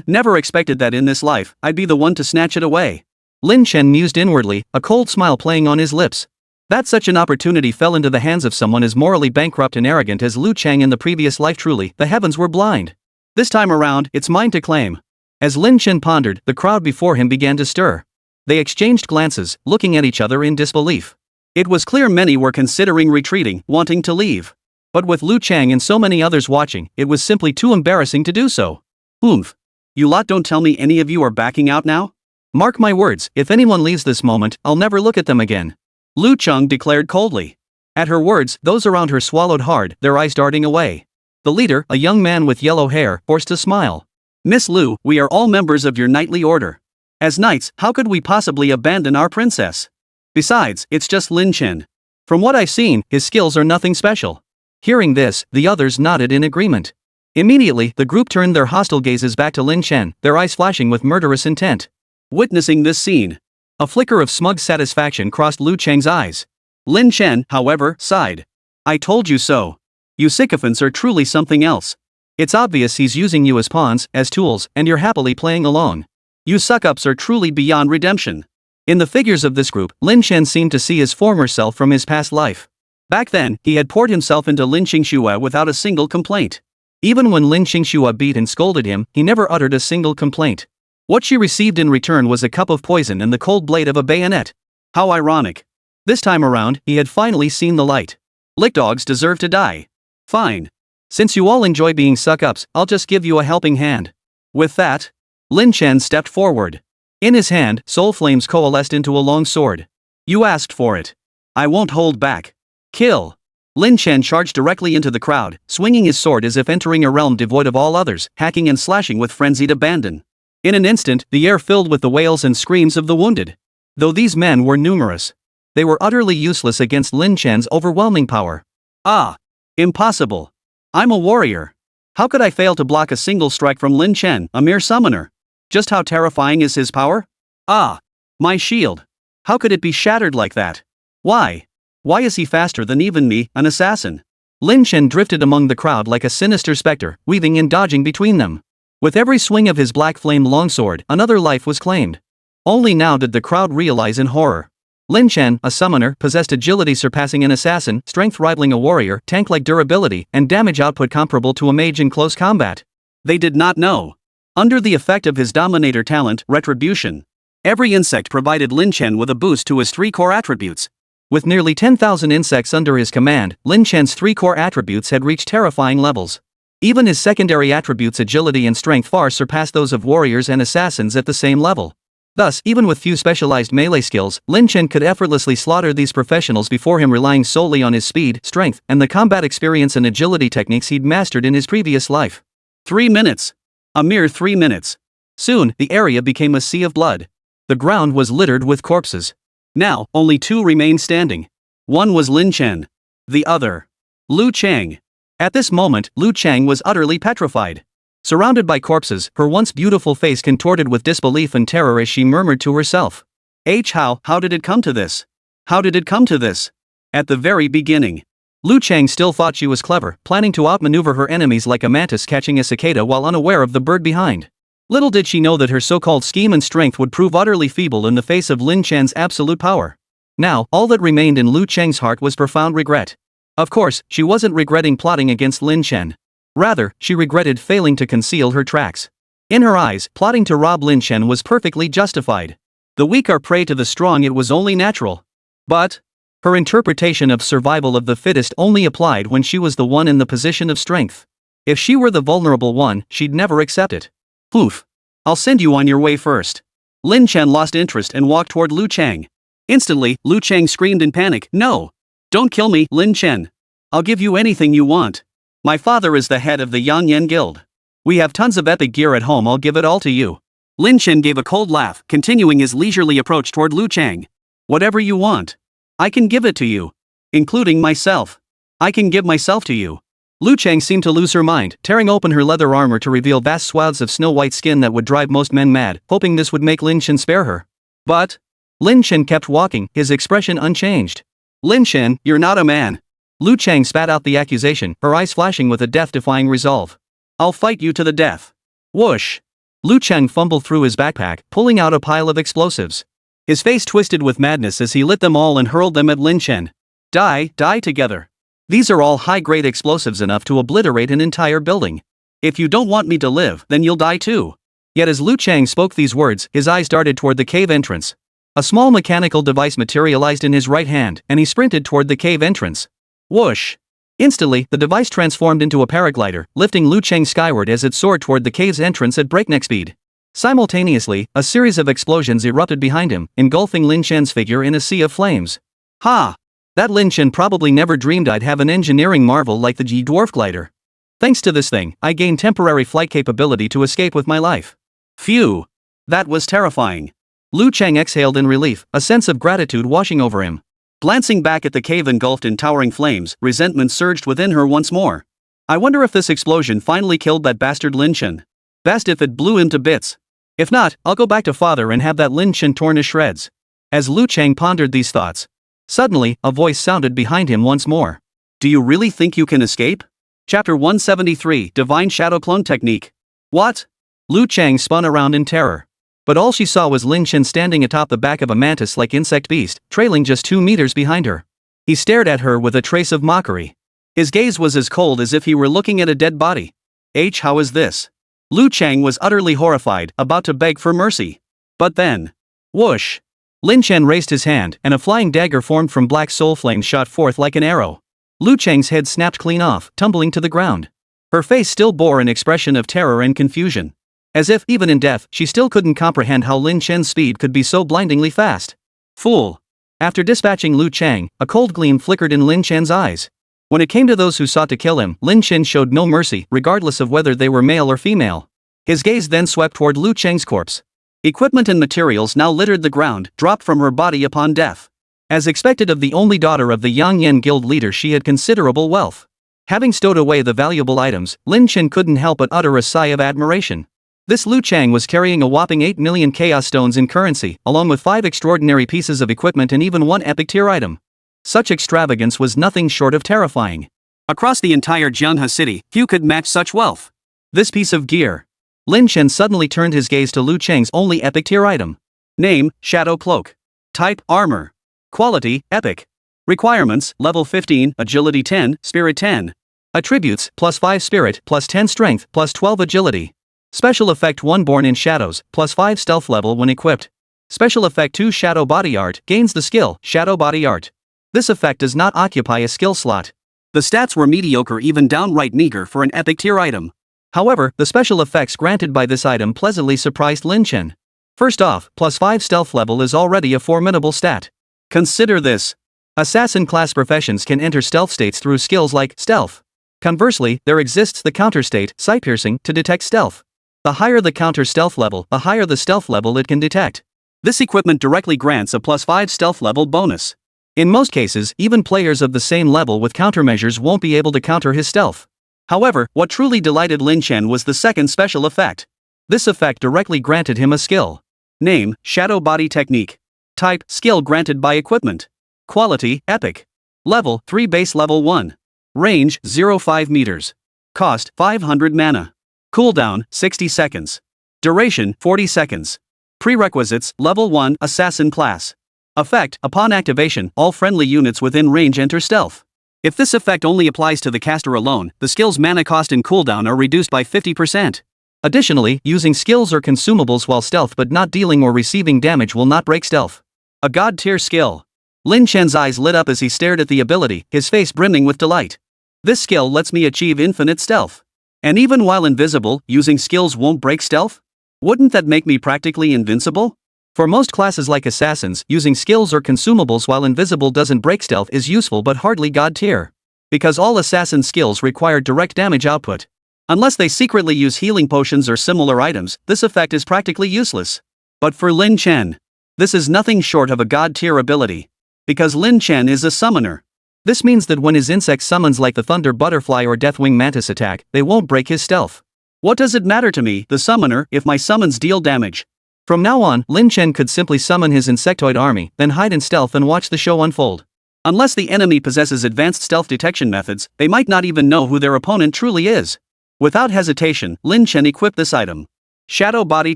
Never expected that in this life, I'd be the one to snatch it away. Lin Chen mused inwardly, a cold smile playing on his lips. That such an opportunity fell into the hands of someone as morally bankrupt and arrogant as Liu Chang in the previous life. Truly, the heavens were blind. This time around, it's mine to claim. As Lin Chen pondered, the crowd before him began to stir. They exchanged glances, looking at each other in disbelief. It was clear many were considering retreating, wanting to leave. But with Liu Chang and so many others watching, it was simply too embarrassing to do so. Oomph. You lot, don't tell me any of you are backing out now? Mark my words, if anyone leaves this moment, I'll never look at them again. Liu Cheng declared coldly. At her words, those around her swallowed hard, their eyes darting away. The leader, a young man with yellow hair, forced a smile. Miss Liu, we are all members of your knightly order. As knights, how could we possibly abandon our princess? Besides, it's just Lin Chen. From what I've seen, his skills are nothing special. Hearing this, the others nodded in agreement. Immediately, the group turned their hostile gazes back to Lin Chen, their eyes flashing with murderous intent. Witnessing this scene, a flicker of smug satisfaction crossed Liu Cheng's eyes. Lin Chen, however, sighed. I told you so. You sycophants are truly something else. It's obvious he's using you as pawns, as tools, and you're happily playing along. You suck-ups are truly beyond redemption. In the figures of this group, Lin Chen seemed to see his former self from his past life. Back then, he had poured himself into Lin Qingxue without a single complaint. Even when Lin Qingxue beat and scolded him, he never uttered a single complaint. What she received in return was a cup of poison and the cold blade of a bayonet. How ironic. This time around, he had finally seen the light. Lickdogs deserve to die. Fine. Since you all enjoy being suck-ups, I'll just give you a helping hand. With that, Lin Chen stepped forward. In his hand, soul flames coalesced into a long sword. You asked for it. I won't hold back. Kill. Lin Chen charged directly into the crowd, swinging his sword as if entering a realm devoid of all others, hacking and slashing with frenzied abandon. In an instant, the air filled with the wails and screams of the wounded. Though these men were numerous, they were utterly useless against Lin Chen's overwhelming power. Ah! Impossible. I'm a warrior. How could I fail to block a single strike from Lin Chen, a mere summoner? Just how terrifying is his power? Ah! My shield. How could it be shattered like that? Why? Why is he faster than even me, an assassin? Lin Chen drifted among the crowd like a sinister specter, weaving and dodging between them. With every swing of his black flame longsword, another life was claimed. Only now did the crowd realize in horror. Lin Chen, a summoner, possessed agility surpassing an assassin, strength rivaling a warrior, tank-like durability, and damage output comparable to a mage in close combat. They did not know. Under the effect of his dominator talent, Retribution, every insect provided Lin Chen with a boost to his 3 core attributes. With nearly 10,000 insects under his command, Lin Chen's 3 core attributes had reached terrifying levels. Even his secondary attributes agility and strength far surpassed those of warriors and assassins at the same level. Thus, even with few specialized melee skills, Lin Chen could effortlessly slaughter these professionals before him, relying solely on his speed, strength, and the combat experience and agility techniques he'd mastered in his previous life. 3 minutes. A mere 3 minutes. Soon, the area became a sea of blood. The ground was littered with corpses. Now, only 2 remained standing. One was Lin Chen. The other, Liu Chang. At this moment, Liu Chang was utterly petrified. Surrounded by corpses, her once beautiful face contorted with disbelief and terror as she murmured to herself. How did it come to this? How did it come to this? At the very beginning, Liu Chang still thought she was clever, planning to outmaneuver her enemies like a mantis catching a cicada while unaware of the bird behind. Little did she know that her so-called scheme and strength would prove utterly feeble in the face of Lin Chen's absolute power. Now, all that remained in Liu Chang's heart was profound regret. Of course, she wasn't regretting plotting against Lin Chen. Rather, she regretted failing to conceal her tracks. In her eyes, plotting to rob Lin Chen was perfectly justified. The weak are prey to the strong, it was only natural. But her interpretation of survival of the fittest only applied when she was the one in the position of strength. If she were the vulnerable one, she'd never accept it. Poof. I'll send you on your way first. Lin Chen lost interest and walked toward Liu Chang. Instantly, Liu Chang screamed in panic, No! Don't kill me, Lin Chen. I'll give you anything you want. My father is the head of the Yang Yan Guild. We have tons of epic gear at home, I'll give it all to you. Lin Chen gave a cold laugh, continuing his leisurely approach toward Liu Chang. Whatever you want. I can give it to you. Including myself. I can give myself to you. Liu Chang seemed to lose her mind, tearing open her leather armor to reveal vast swaths of snow-white skin that would drive most men mad, hoping this would make Lin Chen spare her. But Lin Chen kept walking, his expression unchanged. Lin Chen, you're not a man. Liu Chang spat out the accusation, her eyes flashing with a death-defying resolve. I'll fight you to the death. Whoosh. Liu Chang fumbled through his backpack, pulling out a pile of explosives. His face twisted with madness as he lit them all and hurled them at Lin Chen. Die together. These are all high-grade explosives enough to obliterate an entire building. If you don't want me to live, then you'll die too. Yet as Liu Chang spoke these words, his eyes darted toward the cave entrance. A small mechanical device materialized in his right hand, and he sprinted toward the cave entrance. Whoosh! Instantly, the device transformed into a paraglider, lifting Liu Chang skyward as it soared toward the cave's entrance at breakneck speed. Simultaneously, a series of explosions erupted behind him, engulfing Lin Chen's figure in a sea of flames. Ha! That Lin Chen probably never dreamed I'd have an engineering marvel like the G-Dwarf glider. Thanks to this thing, I gained temporary flight capability to escape with my life. Phew! That was terrifying. Liu Chang exhaled in relief, a sense of gratitude washing over him. Glancing back at the cave engulfed in towering flames, resentment surged within her once more. I wonder if this explosion finally killed that bastard Lin Chen. Best if it blew him to bits. If not, I'll go back to father and have that Lin Chen torn to shreds. As Liu Chang pondered these thoughts, suddenly, a voice sounded behind him once more. Do you really think you can escape? Chapter 173, Divine Shadow Clone Technique. What? Liu Chang spun around in terror. But all she saw was Lin Chen standing atop the back of a mantis-like insect beast, trailing just 2 meters behind her. He stared at her with a trace of mockery. His gaze was as cold as if he were looking at a dead body. How is this? Liu Chang was utterly horrified, about to beg for mercy. But then, whoosh! Lin Chen raised his hand, and a flying dagger formed from black soul flames shot forth like an arrow. Liu Chang's head snapped clean off, tumbling to the ground. Her face still bore an expression of terror and confusion. As if, even in death, she still couldn't comprehend how Lin Chen's speed could be so blindingly fast. Fool! After dispatching Liu Chang, a cold gleam flickered in Lin Chen's eyes. When it came to those who sought to kill him, Lin Chen showed no mercy, regardless of whether they were male or female. His gaze then swept toward Liu Chang's corpse. Equipment and materials now littered the ground, dropped from her body upon death. As expected of the only daughter of the Yangyan Guild leader, she had considerable wealth. Having stowed away the valuable items, Lin Chen couldn't help but utter a sigh of admiration. This Liu Chang was carrying a whopping 8 million chaos stones in currency, along with 5 extraordinary pieces of equipment and even 1 epic tier item. Such extravagance was nothing short of terrifying. Across the entire Jianhe city, few could match such wealth. This piece of gear. Lin Chen suddenly turned his gaze to Liu Chang's only epic tier item. Name, Shadow Cloak. Type, Armor. Quality, Epic. Requirements, Level 15, Agility 10, Spirit 10. Attributes, +5 Spirit, +10 Strength, +12 Agility. Special Effect 1 Born in Shadows, +5 Stealth level when equipped. Special Effect 2 Shadow Body Art, gains the skill, Shadow Body Art. This effect does not occupy a skill slot. The stats were mediocre, even downright meager for an epic tier item. However, the special effects granted by this item pleasantly surprised Lin Chen. First off, +5 Stealth level is already a formidable stat. Consider this. Assassin class professions can enter stealth states through skills like Stealth. Conversely, there exists the counter state, Sight Piercing, to detect stealth. The higher the counter stealth level, the higher the stealth level it can detect. This equipment directly grants a +5 stealth level bonus. In most cases, even players of the same level with countermeasures won't be able to counter his stealth. However, what truly delighted Lin Chen was the second special effect. This effect directly granted him a skill. Name, Shadow Body Technique. Type, Skill granted by equipment. Quality, Epic. Level, 3 Base Level 1. Range, 0.5 meters. Cost, 500 mana. Cooldown, 60 seconds. Duration, 40 seconds. Prerequisites, Level 1, Assassin Class. Effect, upon activation, all friendly units within range enter stealth. If this effect only applies to the caster alone, the skill's mana cost and cooldown are reduced by 50%. Additionally, using skills or consumables while stealth but not dealing or receiving damage will not break stealth. A god-tier skill. Lin Chen's eyes lit up as he stared at the ability, his face brimming with delight. This skill lets me achieve infinite stealth. And even while invisible, using skills won't break stealth? Wouldn't that make me practically invincible? For most classes like assassins, using skills or consumables while invisible doesn't break stealth is useful but hardly god tier. Because all assassin skills require direct damage output. Unless they secretly use healing potions or similar items, this effect is practically useless. But for Lin Chen, This is nothing short of a god-tier ability. Because Lin Chen is a summoner. This means that when his insect summons like the thunder butterfly or deathwing mantis attack, they won't break his stealth. What does it matter to me, the summoner, if my summons deal damage? From now on, Lin Chen could simply summon his insectoid army, then hide in stealth and watch the show unfold. Unless the enemy possesses advanced stealth detection methods, they might not even know who their opponent truly is. Without hesitation, Lin Chen equipped this item. Shadow Body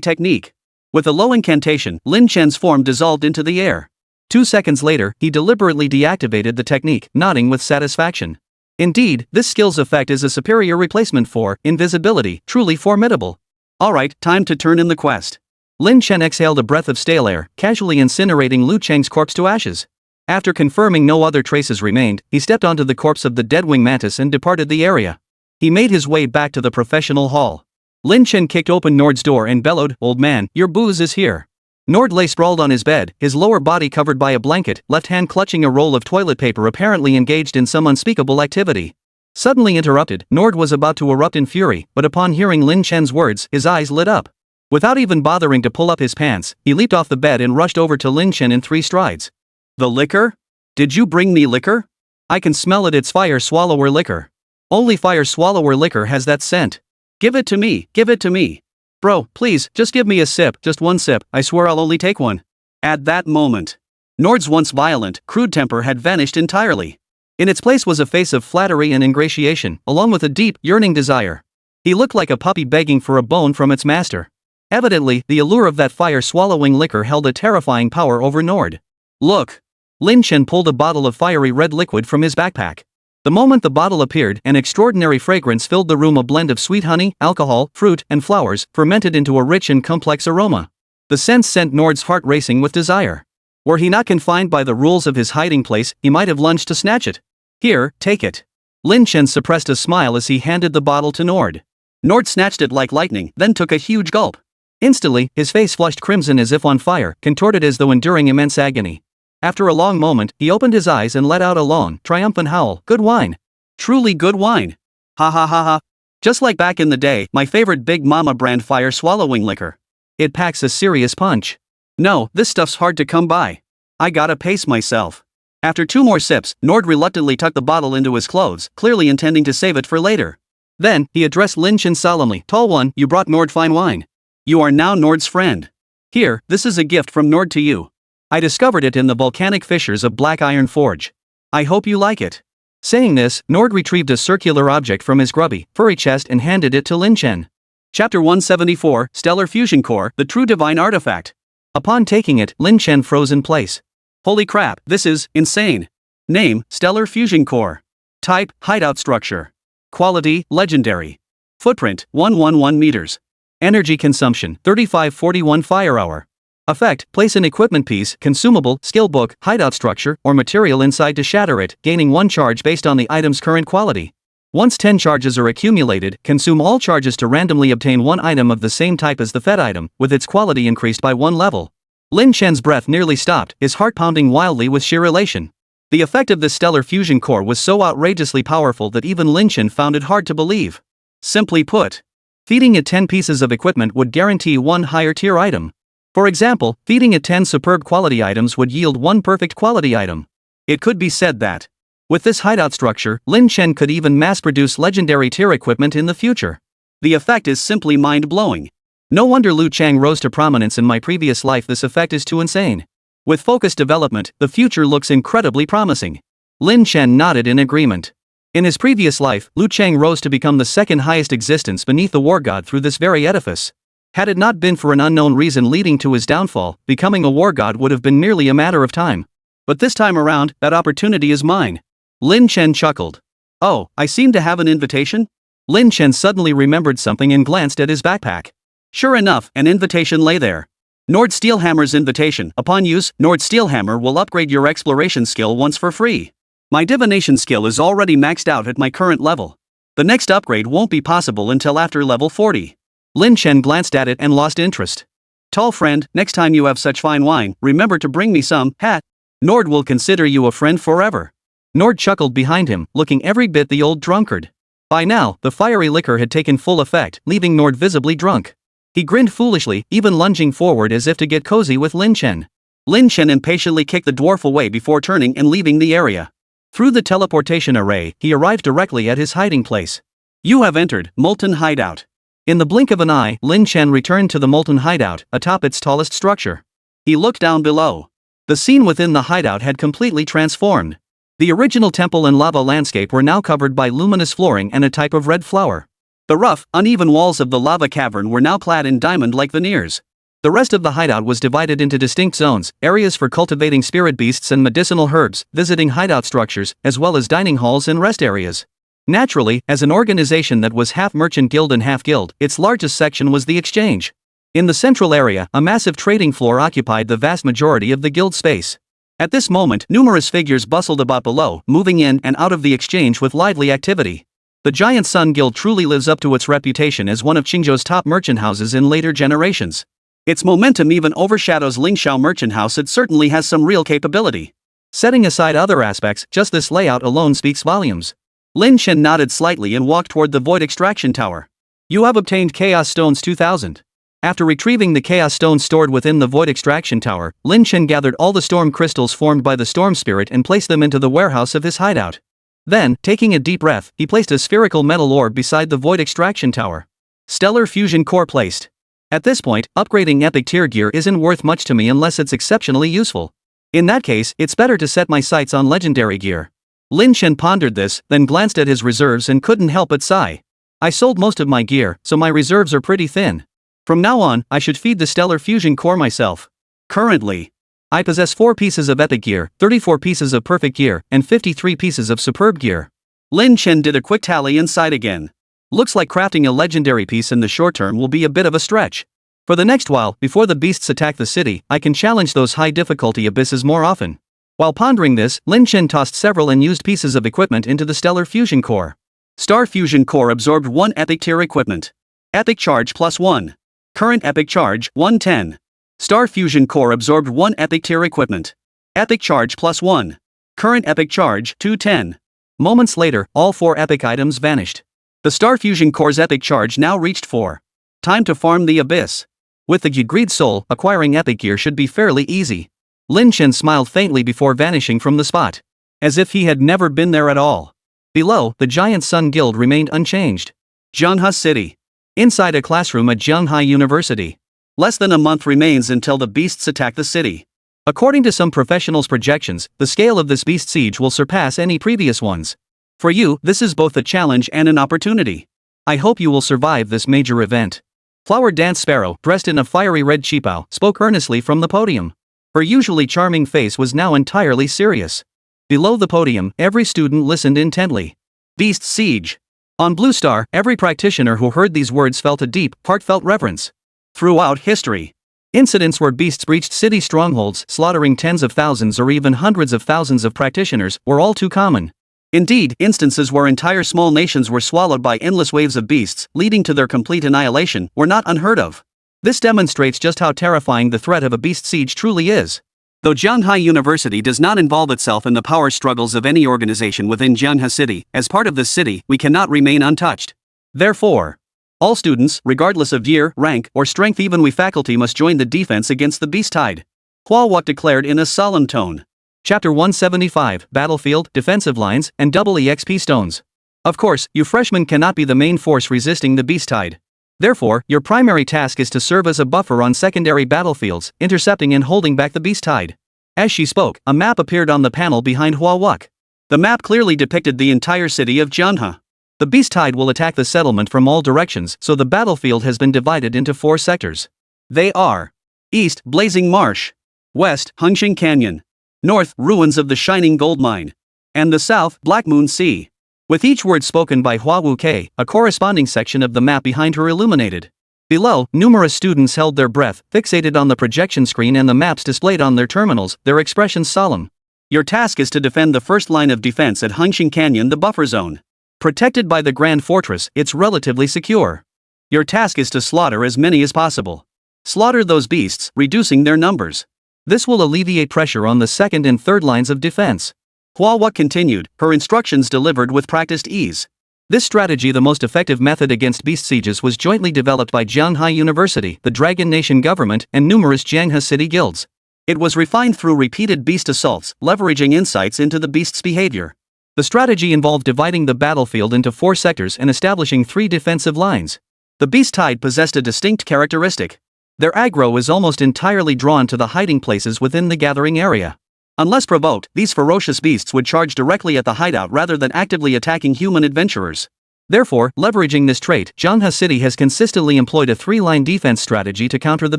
Technique. With a low incantation, Lin Chen's form dissolved into the air. 2 seconds later, he deliberately deactivated the technique, nodding with satisfaction. Indeed, this skill's effect is a superior replacement for invisibility, truly formidable. Alright, time to turn in the quest. Lin Chen exhaled a breath of stale air, casually incinerating Liu Cheng's corpse to ashes. After confirming no other traces remained, he stepped onto the corpse of the deadwing mantis and departed the area. He made his way back to the professional hall. Lin Chen kicked open Nord's door and bellowed, "Old man, your booze is here." Nord lay sprawled on his bed, his lower body covered by a blanket, left hand clutching a roll of toilet paper, apparently engaged in some unspeakable activity. Suddenly interrupted, Nord was about to erupt in fury, but upon hearing Lin Chen's words, his eyes lit up. Without even bothering to pull up his pants, he leaped off the bed and rushed over to Lin Chen in 3 strides. The liquor? Did you bring me liquor? I can smell it, it's fire swallower liquor. Only fire swallower liquor has that scent. Give it to me, give it to me. Bro, please, just give me a sip, just one sip, I swear I'll only take one. At that moment, Nord's once violent, crude temper had vanished entirely. In its place was a face of flattery and ingratiation, along with a deep, yearning desire. He looked like a puppy begging for a bone from its master. Evidently, the allure of that fire-swallowing liquor held a terrifying power over Nord. Look. Lin Chen pulled a bottle of fiery red liquid from his backpack. The moment the bottle appeared, an extraordinary fragrance filled the room, a blend of sweet honey, alcohol, fruit, and flowers, fermented into a rich and complex aroma. The scent sent Nord's heart racing with desire. Were he not confined by the rules of his hiding place, he might have lunged to snatch it. Here, take it. Lin Chen suppressed a smile as he handed the bottle to Nord. Nord snatched it like lightning, then took a huge gulp. Instantly, his face flushed crimson as if on fire, contorted as though enduring immense agony. After a long moment, he opened his eyes and let out a long, triumphant howl. Good wine. Truly good wine. Ha ha ha ha. Just like back in the day, my favorite Big Mama brand fire-swallowing liquor. It packs a serious punch. No, this stuff's hard to come by. I gotta pace myself. After 2 more sips, Nord reluctantly tucked the bottle into his clothes, clearly intending to save it for later. Then, he addressed Lin Chen solemnly. Tall one, you brought Nord fine wine. You are now Nord's friend. Here, this is a gift from Nord to you. I discovered it in the volcanic fissures of Black Iron Forge. I hope you like it. Saying this, Nord retrieved a circular object from his grubby, furry chest and handed it to Lin Chen. Chapter 174, Stellar Fusion Core, the True Divine Artifact. Upon taking it, Lin Chen froze in place. Holy crap, this is insane. Name, Stellar Fusion Core. Type, Hideout Structure. Quality, Legendary. Footprint, 111 meters. Energy consumption, 3541 fire hour. Effect, place an equipment piece, consumable, skill book, hideout structure, or material inside to shatter it, gaining 1 charge based on the item's current quality. Once 10 charges are accumulated, consume all charges to randomly obtain 1 item of the same type as the fed item, with its quality increased by 1 level. Lin Chen's breath nearly stopped, his heart pounding wildly with sheer elation. The effect of this stellar fusion core was so outrageously powerful that even Lin Chen found it hard to believe. Simply put, feeding it 10 pieces of equipment would guarantee 1 higher tier item. For example, feeding it 10 superb quality items would yield 1 perfect quality item. It could be said that, with this hideout structure, Lin Chen could even mass-produce legendary tier equipment in the future. The effect is simply mind-blowing. No wonder Liu Chang rose to prominence in my previous life, this effect is too insane. With focused development, the future looks incredibly promising. Lin Chen nodded in agreement. In his previous life, Liu Chang rose to become the 2nd highest existence beneath the war god through this very edifice. Had it not been for an unknown reason leading to his downfall, becoming a war god would have been merely a matter of time. But this time around, that opportunity is mine. Lin Chen chuckled. Oh, I seem to have an invitation? Lin Chen suddenly remembered something and glanced at his backpack. Sure enough, an invitation lay there. Nord Steelhammer's invitation. Upon use, Nord Steelhammer will upgrade your exploration skill once for free. My divination skill is already maxed out at my current level. The next upgrade won't be possible until after level 40. Lin Chen glanced at it and lost interest. Tall friend, next time you have such fine wine, remember to bring me some, hat. Nord will consider you a friend forever. Nord chuckled behind him, looking every bit the old drunkard. By now, the fiery liquor had taken full effect, leaving Nord visibly drunk. He grinned foolishly, even lunging forward as if to get cozy with Lin Chen. Lin Chen impatiently kicked the dwarf away before turning and leaving the area. Through the teleportation array, he arrived directly at his hiding place. You have entered Molten Hideout. In the blink of an eye, Lin Chen returned to the Molten Hideout, atop its tallest structure. He looked down below. The scene within the hideout had completely transformed. The original temple and lava landscape were now covered by luminous flooring and a type of red flower. The rough, uneven walls of the lava cavern were now clad in diamond-like veneers. The rest of the hideout was divided into distinct zones, areas for cultivating spirit beasts and medicinal herbs, visiting hideout structures, as well as dining halls and rest areas. Naturally, as an organization that was half merchant guild and half guild, its largest section was the exchange. In the central area, a massive trading floor occupied the vast majority of the guild space. At this moment, numerous figures bustled about below, moving in and out of the exchange with lively activity. The Giant Sun Guild truly lives up to its reputation as one of Qingzhou's top merchant houses in later generations. Its momentum even overshadows Lingxiao Merchant House. It certainly has some real capability. Setting aside other aspects, just this layout alone speaks volumes. Lin Chen nodded slightly and walked toward the Void Extraction Tower. You have obtained Chaos Stones 2000. After retrieving the Chaos Stones stored within the Void Extraction Tower, Lin Chen gathered all the storm crystals formed by the Storm Spirit and placed them into the warehouse of his hideout. Then, taking a deep breath, he placed a spherical metal orb beside the Void Extraction Tower. Stellar Fusion Core placed. At this point, upgrading epic tier gear isn't worth much to me unless it's exceptionally useful. In that case, it's better to set my sights on legendary gear. Lin Chen pondered this, then glanced at his reserves and couldn't help but sigh. I sold most of my gear, so my reserves are pretty thin. From now on, I should feed the Stellar Fusion Core myself. Currently, I possess 4 pieces of epic gear, 34 pieces of perfect gear, and 53 pieces of superb gear. Lin Chen did a quick tally and sighed again. Looks like crafting a legendary piece in the short term will be a bit of a stretch. For the next while, before the beasts attack the city, I can challenge those high difficulty abysses more often. While pondering this, Lin Chen tossed several unused pieces of equipment into the Stellar Fusion Core. Star Fusion Core absorbed 1 epic tier equipment. Epic charge +1. Current epic charge 110. Star Fusion Core absorbed 1 epic tier equipment. Epic charge +1. Current epic charge 210. Moments later, all 4 epic items vanished. The Star Fusion Core's epic charge now reached 4. Time to farm the abyss. With the greed soul, acquiring epic gear should be fairly easy. Lin Chen smiled faintly before vanishing from the spot. As if he had never been there at all. Below, the Giant Sun Guild remained unchanged. Jianhe City. Inside a classroom at Jianhe University. Less than a month remains until the beasts attack the city. According to some professionals' projections, the scale of this beast siege will surpass any previous ones. For you, this is both a challenge and an opportunity. I hope you will survive this major event. Flower Dance Sparrow, dressed in a fiery red qipao, spoke earnestly from the podium. Her usually charming face was now entirely serious. Below the podium, every student listened intently. Beast Siege. On Blue Star, every practitioner who heard these words felt a deep, heartfelt reverence. Throughout history, incidents where beasts breached city strongholds, slaughtering tens of thousands or even hundreds of thousands of practitioners, were all too common. Indeed, instances where entire small nations were swallowed by endless waves of beasts, leading to their complete annihilation, were not unheard of. This demonstrates just how terrifying the threat of a beast siege truly is. Though Jianhe University does not involve itself in the power struggles of any organization within Jianhe City, as part of this city, we cannot remain untouched. Therefore, all students, regardless of year, rank, or strength, even we faculty, must join the defense against the beast tide. Hua Wuk declared in a solemn tone. Chapter 175, Battlefield, Defensive Lines, and Double EXP Stones. Of course, you freshmen cannot be the main force resisting the beast tide. Therefore, your primary task is to serve as a buffer on secondary battlefields, intercepting and holding back the beast tide. As she spoke, a map appeared on the panel behind Hua Wuk. The map clearly depicted the entire city of Jianhe. The beast tide will attack the settlement from all directions, so the battlefield has been divided into 4 sectors. They are: East, Blazing Marsh; West, Hengxing Canyon; North, Ruins of the Shining Gold Mine; and the South, Black Moon Sea. With each word spoken by Hua Wuke, a corresponding section of the map behind her illuminated. Below, numerous students held their breath, fixated on the projection screen and the maps displayed on their terminals, their expressions solemn. Your task is to defend the first line of defense at Hengxing Canyon, the buffer zone. Protected by the Grand Fortress, it's relatively secure. Your task is to slaughter as many as possible. Slaughter those beasts, reducing their numbers. This will alleviate pressure on the second and third lines of defense. Hua Wuk continued, her instructions delivered with practiced ease. This strategy, the most effective method against beast sieges, was jointly developed by Jianhe University, the Dragon Nation government, and numerous Jianhe city guilds. It was refined through repeated beast assaults, leveraging insights into the beast's behavior. The strategy involved dividing the battlefield into 4 sectors and establishing 3 defensive lines. The beast tide possessed a distinct characteristic. Their aggro is almost entirely drawn to the hiding places within the gathering area. Unless provoked, these ferocious beasts would charge directly at the hideout rather than actively attacking human adventurers. Therefore, leveraging this trait, Zhanghe City has consistently employed a 3-line defense strategy to counter the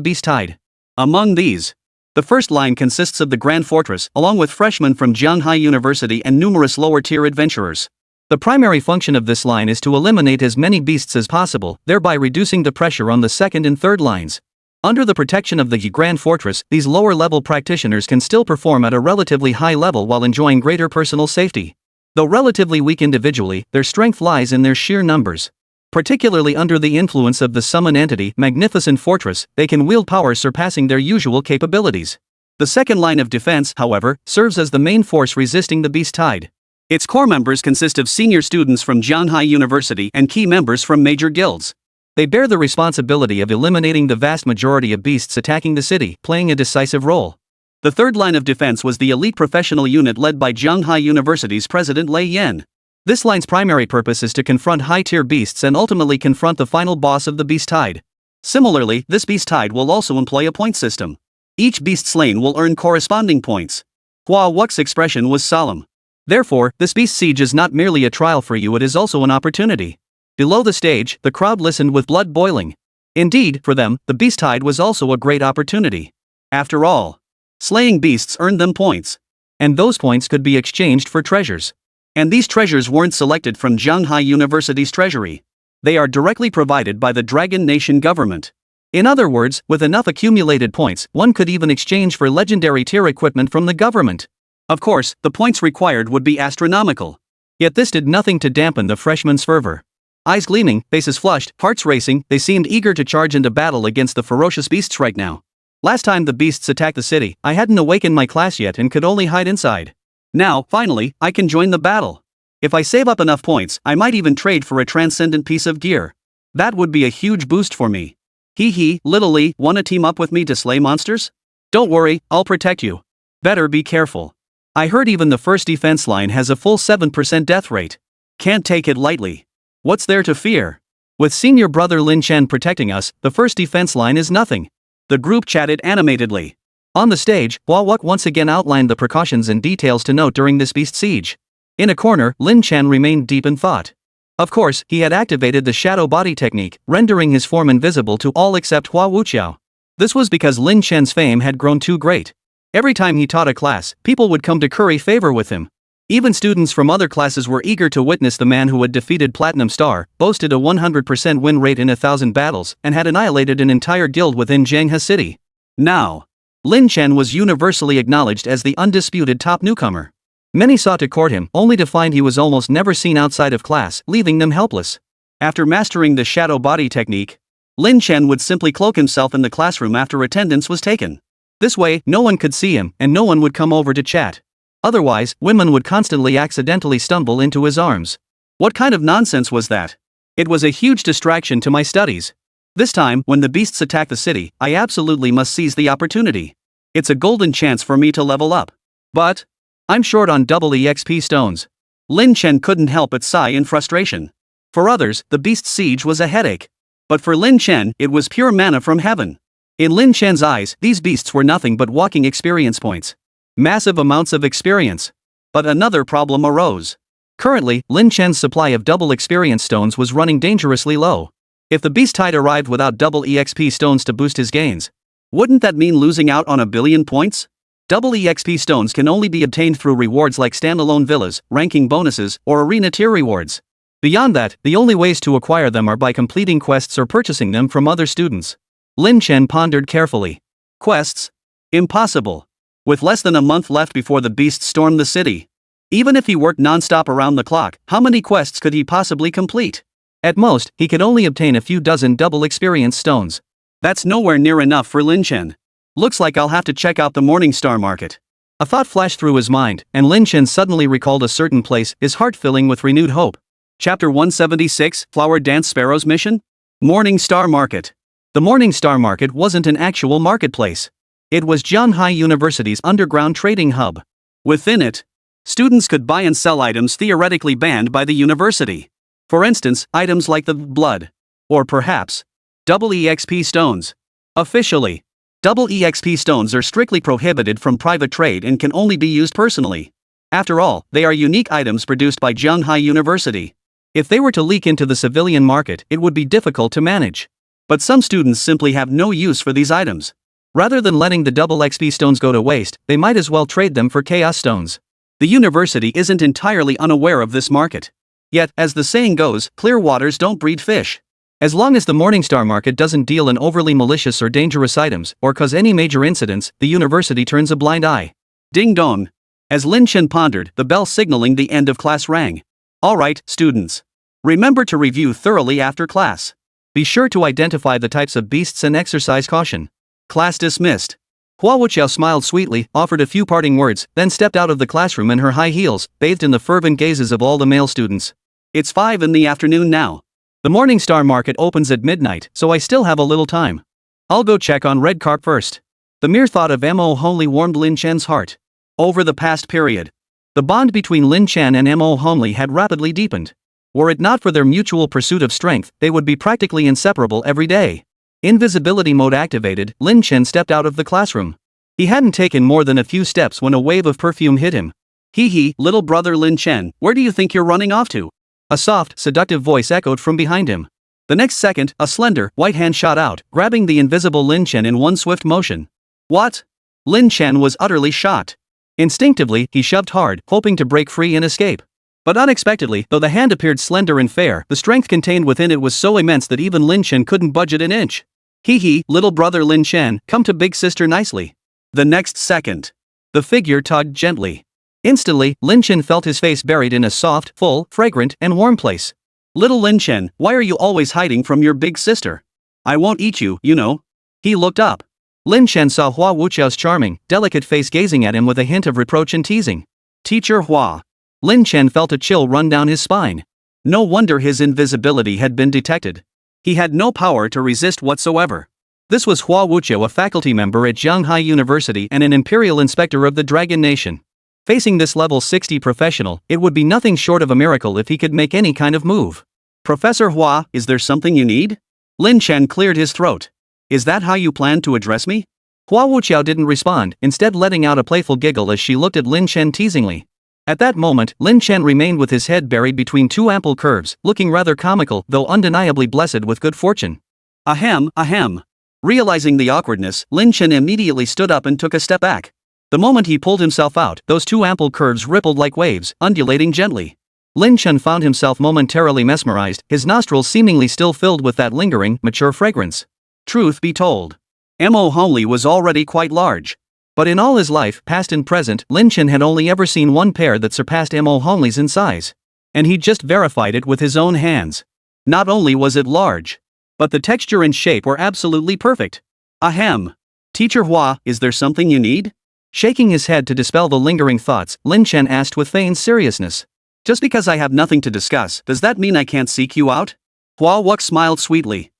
beast tide. Among these, the first line consists of the Grand Fortress, along with freshmen from Jianghai University and numerous lower-tier adventurers. The primary function of this line is to eliminate as many beasts as possible, thereby reducing the pressure on the second and third lines. Under the protection of the Grand Fortress, these lower-level practitioners can still perform at a relatively high level while enjoying greater personal safety. Though relatively weak individually, their strength lies in their sheer numbers. Particularly under the influence of the summon entity, Magnificent Fortress, they can wield powers surpassing their usual capabilities. The second line of defense, however, serves as the main force resisting the beast tide. Its core members consist of senior students from Jianghai University and key members from major guilds. They bear the responsibility of eliminating the vast majority of beasts attacking the city, playing a decisive role. The third line of defense was the elite professional unit led by Jianghai University's president Lei Yan. This line's primary purpose is to confront high-tier beasts and ultimately confront the final boss of the beast tide. Similarly, this beast tide will also employ a point system. Each beast slain will earn corresponding points. Hua Wux's expression was solemn. Therefore, this beast siege is not merely a trial for you, it is also an opportunity. Below the stage, the crowd listened with blood boiling. Indeed, for them, the beast tide was also a great opportunity. After all, slaying beasts earned them points. And those points could be exchanged for treasures. And these treasures weren't selected from Jianghai University's treasury. They are directly provided by the Dragon Nation government. In other words, with enough accumulated points, one could even exchange for legendary tier equipment from the government. Of course, the points required would be astronomical. Yet this did nothing to dampen the freshmen's fervor. Eyes gleaming, faces flushed, hearts racing, they seemed eager to charge into battle against the ferocious beasts right now. Last time the beasts attacked the city, I hadn't awakened my class yet and could only hide inside. Now, finally, I can join the battle. If I save up enough points, I might even trade for a transcendent piece of gear. That would be a huge boost for me. Hee, little Lee, wanna team up with me to slay monsters? Don't worry, I'll protect you. Better be careful. I heard even the first defense line has a full 7% death rate. Can't take it lightly. What's there to fear? With senior brother Lin Chen protecting us, the first defense line is nothing. The group chatted animatedly. On the stage, Hua Wuq once again outlined the precautions and details to note during this beast siege. In a corner, Lin Chen remained deep in thought. Of course, he had activated the shadow body technique, rendering his form invisible to all except Hua Wuqiao. This was because Lin Chen's fame had grown too great. Every time he taught a class, people would come to curry favor with him. Even students from other classes were eager to witness the man who had defeated Platinum Star, boasted a 100% win rate in 1,000 battles, and had annihilated an entire guild within Zhanghe City. Now, Lin Chen was universally acknowledged as the undisputed top newcomer. Many sought to court him, only to find he was almost never seen outside of class, leaving them helpless. After mastering the shadow body technique, Lin Chen would simply cloak himself in the classroom after attendance was taken. This way, no one could see him, and no one would come over to chat. Otherwise, women would constantly accidentally stumble into his arms. What kind of nonsense was that? It was a huge distraction to my studies. This time, when the beasts attack the city, I absolutely must seize the opportunity. It's a golden chance for me to level up. But I'm short on double EXP stones. Lin Chen couldn't help but sigh in frustration. For others, the beast's siege was a headache. But for Lin Chen, it was pure manna from heaven. In Lin Chen's eyes, these beasts were nothing but walking experience points. Massive amounts of experience. But another problem arose. Currently, Lin Chen's supply of double experience stones was running dangerously low. If the beast tide arrived without double EXP stones to boost his gains, wouldn't that mean losing out on 1 billion points? Double EXP stones can only be obtained through rewards like standalone villas, ranking bonuses, or arena tier rewards. Beyond that, the only ways to acquire them are by completing quests or purchasing them from other students. Lin Chen pondered carefully. Quests? Impossible. With less than a month left before the beasts stormed the city. Even if he worked non-stop around the clock, how many quests could he possibly complete? At most, he could only obtain a few dozen double experience stones. That's nowhere near enough for Lin Chen. Looks like I'll have to check out the Morning Star Market. A thought flashed through his mind, and Lin Chen suddenly recalled a certain place, his heart filling with renewed hope. Chapter 176, Flower Dance Sparrow's Mission? Morning Star Market. The Morning Star Market wasn't an actual marketplace. It was Zhanghai University's underground trading hub. Within it, students could buy and sell items theoretically banned by the university. For instance, items like the blood, or perhaps, double EXP stones. Officially, double EXP stones are strictly prohibited from private trade and can only be used personally. After all, they are unique items produced by Zhanghai University. If they were to leak into the civilian market, it would be difficult to manage. But some students simply have no use for these items. Rather than letting the double XP stones go to waste, they might as well trade them for chaos stones. The university isn't entirely unaware of this market. Yet, as the saying goes, clear waters don't breed fish. As long as the Morningstar market doesn't deal in overly malicious or dangerous items, or cause any major incidents, the university turns a blind eye. Ding dong. As Lin Chen pondered, the bell signaling the end of class rang. Alright, students. Remember to review thoroughly after class. Be sure to identify the types of beasts and exercise caution. Class dismissed. Hua Wuqiao smiled sweetly, offered a few parting words, then stepped out of the classroom in her high heels, bathed in the fervent gazes of all the male students. It's 5 in the afternoon now. The Morningstar market opens at midnight, so I still have a little time. I'll go check on Red Carp first. The mere thought of Mo Homely warmed Lin Chen's heart. Over the past period, the bond between Lin Chen and Mo Homely had rapidly deepened. Were it not for their mutual pursuit of strength, they would be practically inseparable every day. Invisibility mode activated, Lin Chen stepped out of the classroom. He hadn't taken more than a few steps when a wave of perfume hit him. Hee hee, little brother Lin Chen, where do you think you're running off to? A soft, seductive voice echoed from behind him. The next second, a slender, white hand shot out, grabbing the invisible Lin Chen in one swift motion. What? Lin Chen was utterly shocked. Instinctively, he shoved hard, hoping to break free and escape. But unexpectedly, though the hand appeared slender and fair, the strength contained within it was so immense that even Lin Chen couldn't budge it an inch. Hee hee, little brother Lin Chen, come to big sister nicely. The next second, the figure tugged gently. Instantly, Lin Chen felt his face buried in a soft, full, fragrant, and warm place. Little Lin Chen, why are you always hiding from your big sister? I won't eat you, you know. He looked up. Lin Chen saw Hua Wuqiao's charming, delicate face gazing at him with a hint of reproach and teasing. Teacher Hua. Lin Chen felt a chill run down his spine. No wonder his invisibility had been detected. He had no power to resist whatsoever. This was Hua Wuqiao, a faculty member at Zhanghai University and an imperial inspector of the Dragon Nation. Facing this level 60 professional, it would be nothing short of a miracle if he could make any kind of move. Professor Hua, is there something you need? Lin Chen cleared his throat. Is that how you plan to address me? Hua Wuqiao didn't respond, instead letting out a playful giggle as she looked at Lin Chen teasingly. At that moment, Lin Chen remained with his head buried between two ample curves, looking rather comical though undeniably blessed with good fortune. Ahem, ahem. Realizing the awkwardness, Lin Chen immediately stood up and took a step back. The moment he pulled himself out, those two ample curves rippled like waves, undulating gently. Lin Chen found himself momentarily mesmerized, his nostrils seemingly still filled with that lingering, mature fragrance. Truth be told, Mo Homely was already quite large. But in all his life, past and present, Lin Chen had only ever seen one pair that surpassed Mo Homely's in size. And he'd just verified it with his own hands. Not only was it large, but the texture and shape were absolutely perfect. Ahem. Teacher Hua, is there something you need? Shaking his head to dispel the lingering thoughts, Lin Chen asked with feigned seriousness. Just because I have nothing to discuss, does that mean I can't seek you out? Hua Wuqiao smiled sweetly.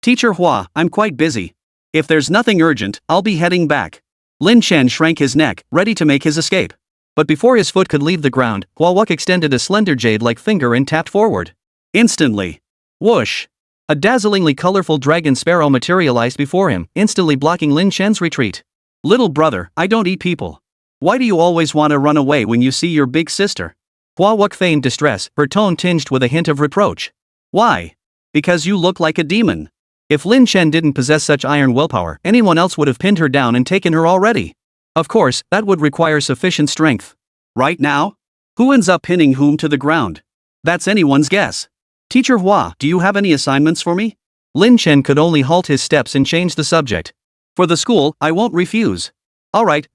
Teacher Hua, I'm quite busy. If there's nothing urgent, I'll be heading back. Lin Chen shrank his neck, ready to make his escape. But before his foot could leave the ground, Hua Wuqiao extended a slender jade-like finger and tapped forward. Instantly. Whoosh! A dazzlingly colorful dragon sparrow materialized before him, instantly blocking Lin Chen's retreat. Little brother, I don't eat people. Why do you always want to run away when you see your big sister? Hua Wuqiao feigned distress, her tone tinged with a hint of reproach. Why? Because you look like a demon. If Lin Chen didn't possess such iron willpower, anyone else would have pinned her down and taken her already. Of course, that would require sufficient strength. Right now? Who ends up pinning whom to the ground? That's anyone's guess. Teacher Hua, do you have any assignments for me? Lin Chen could only halt his steps and change the subject. For the school, I won't refuse. Alright,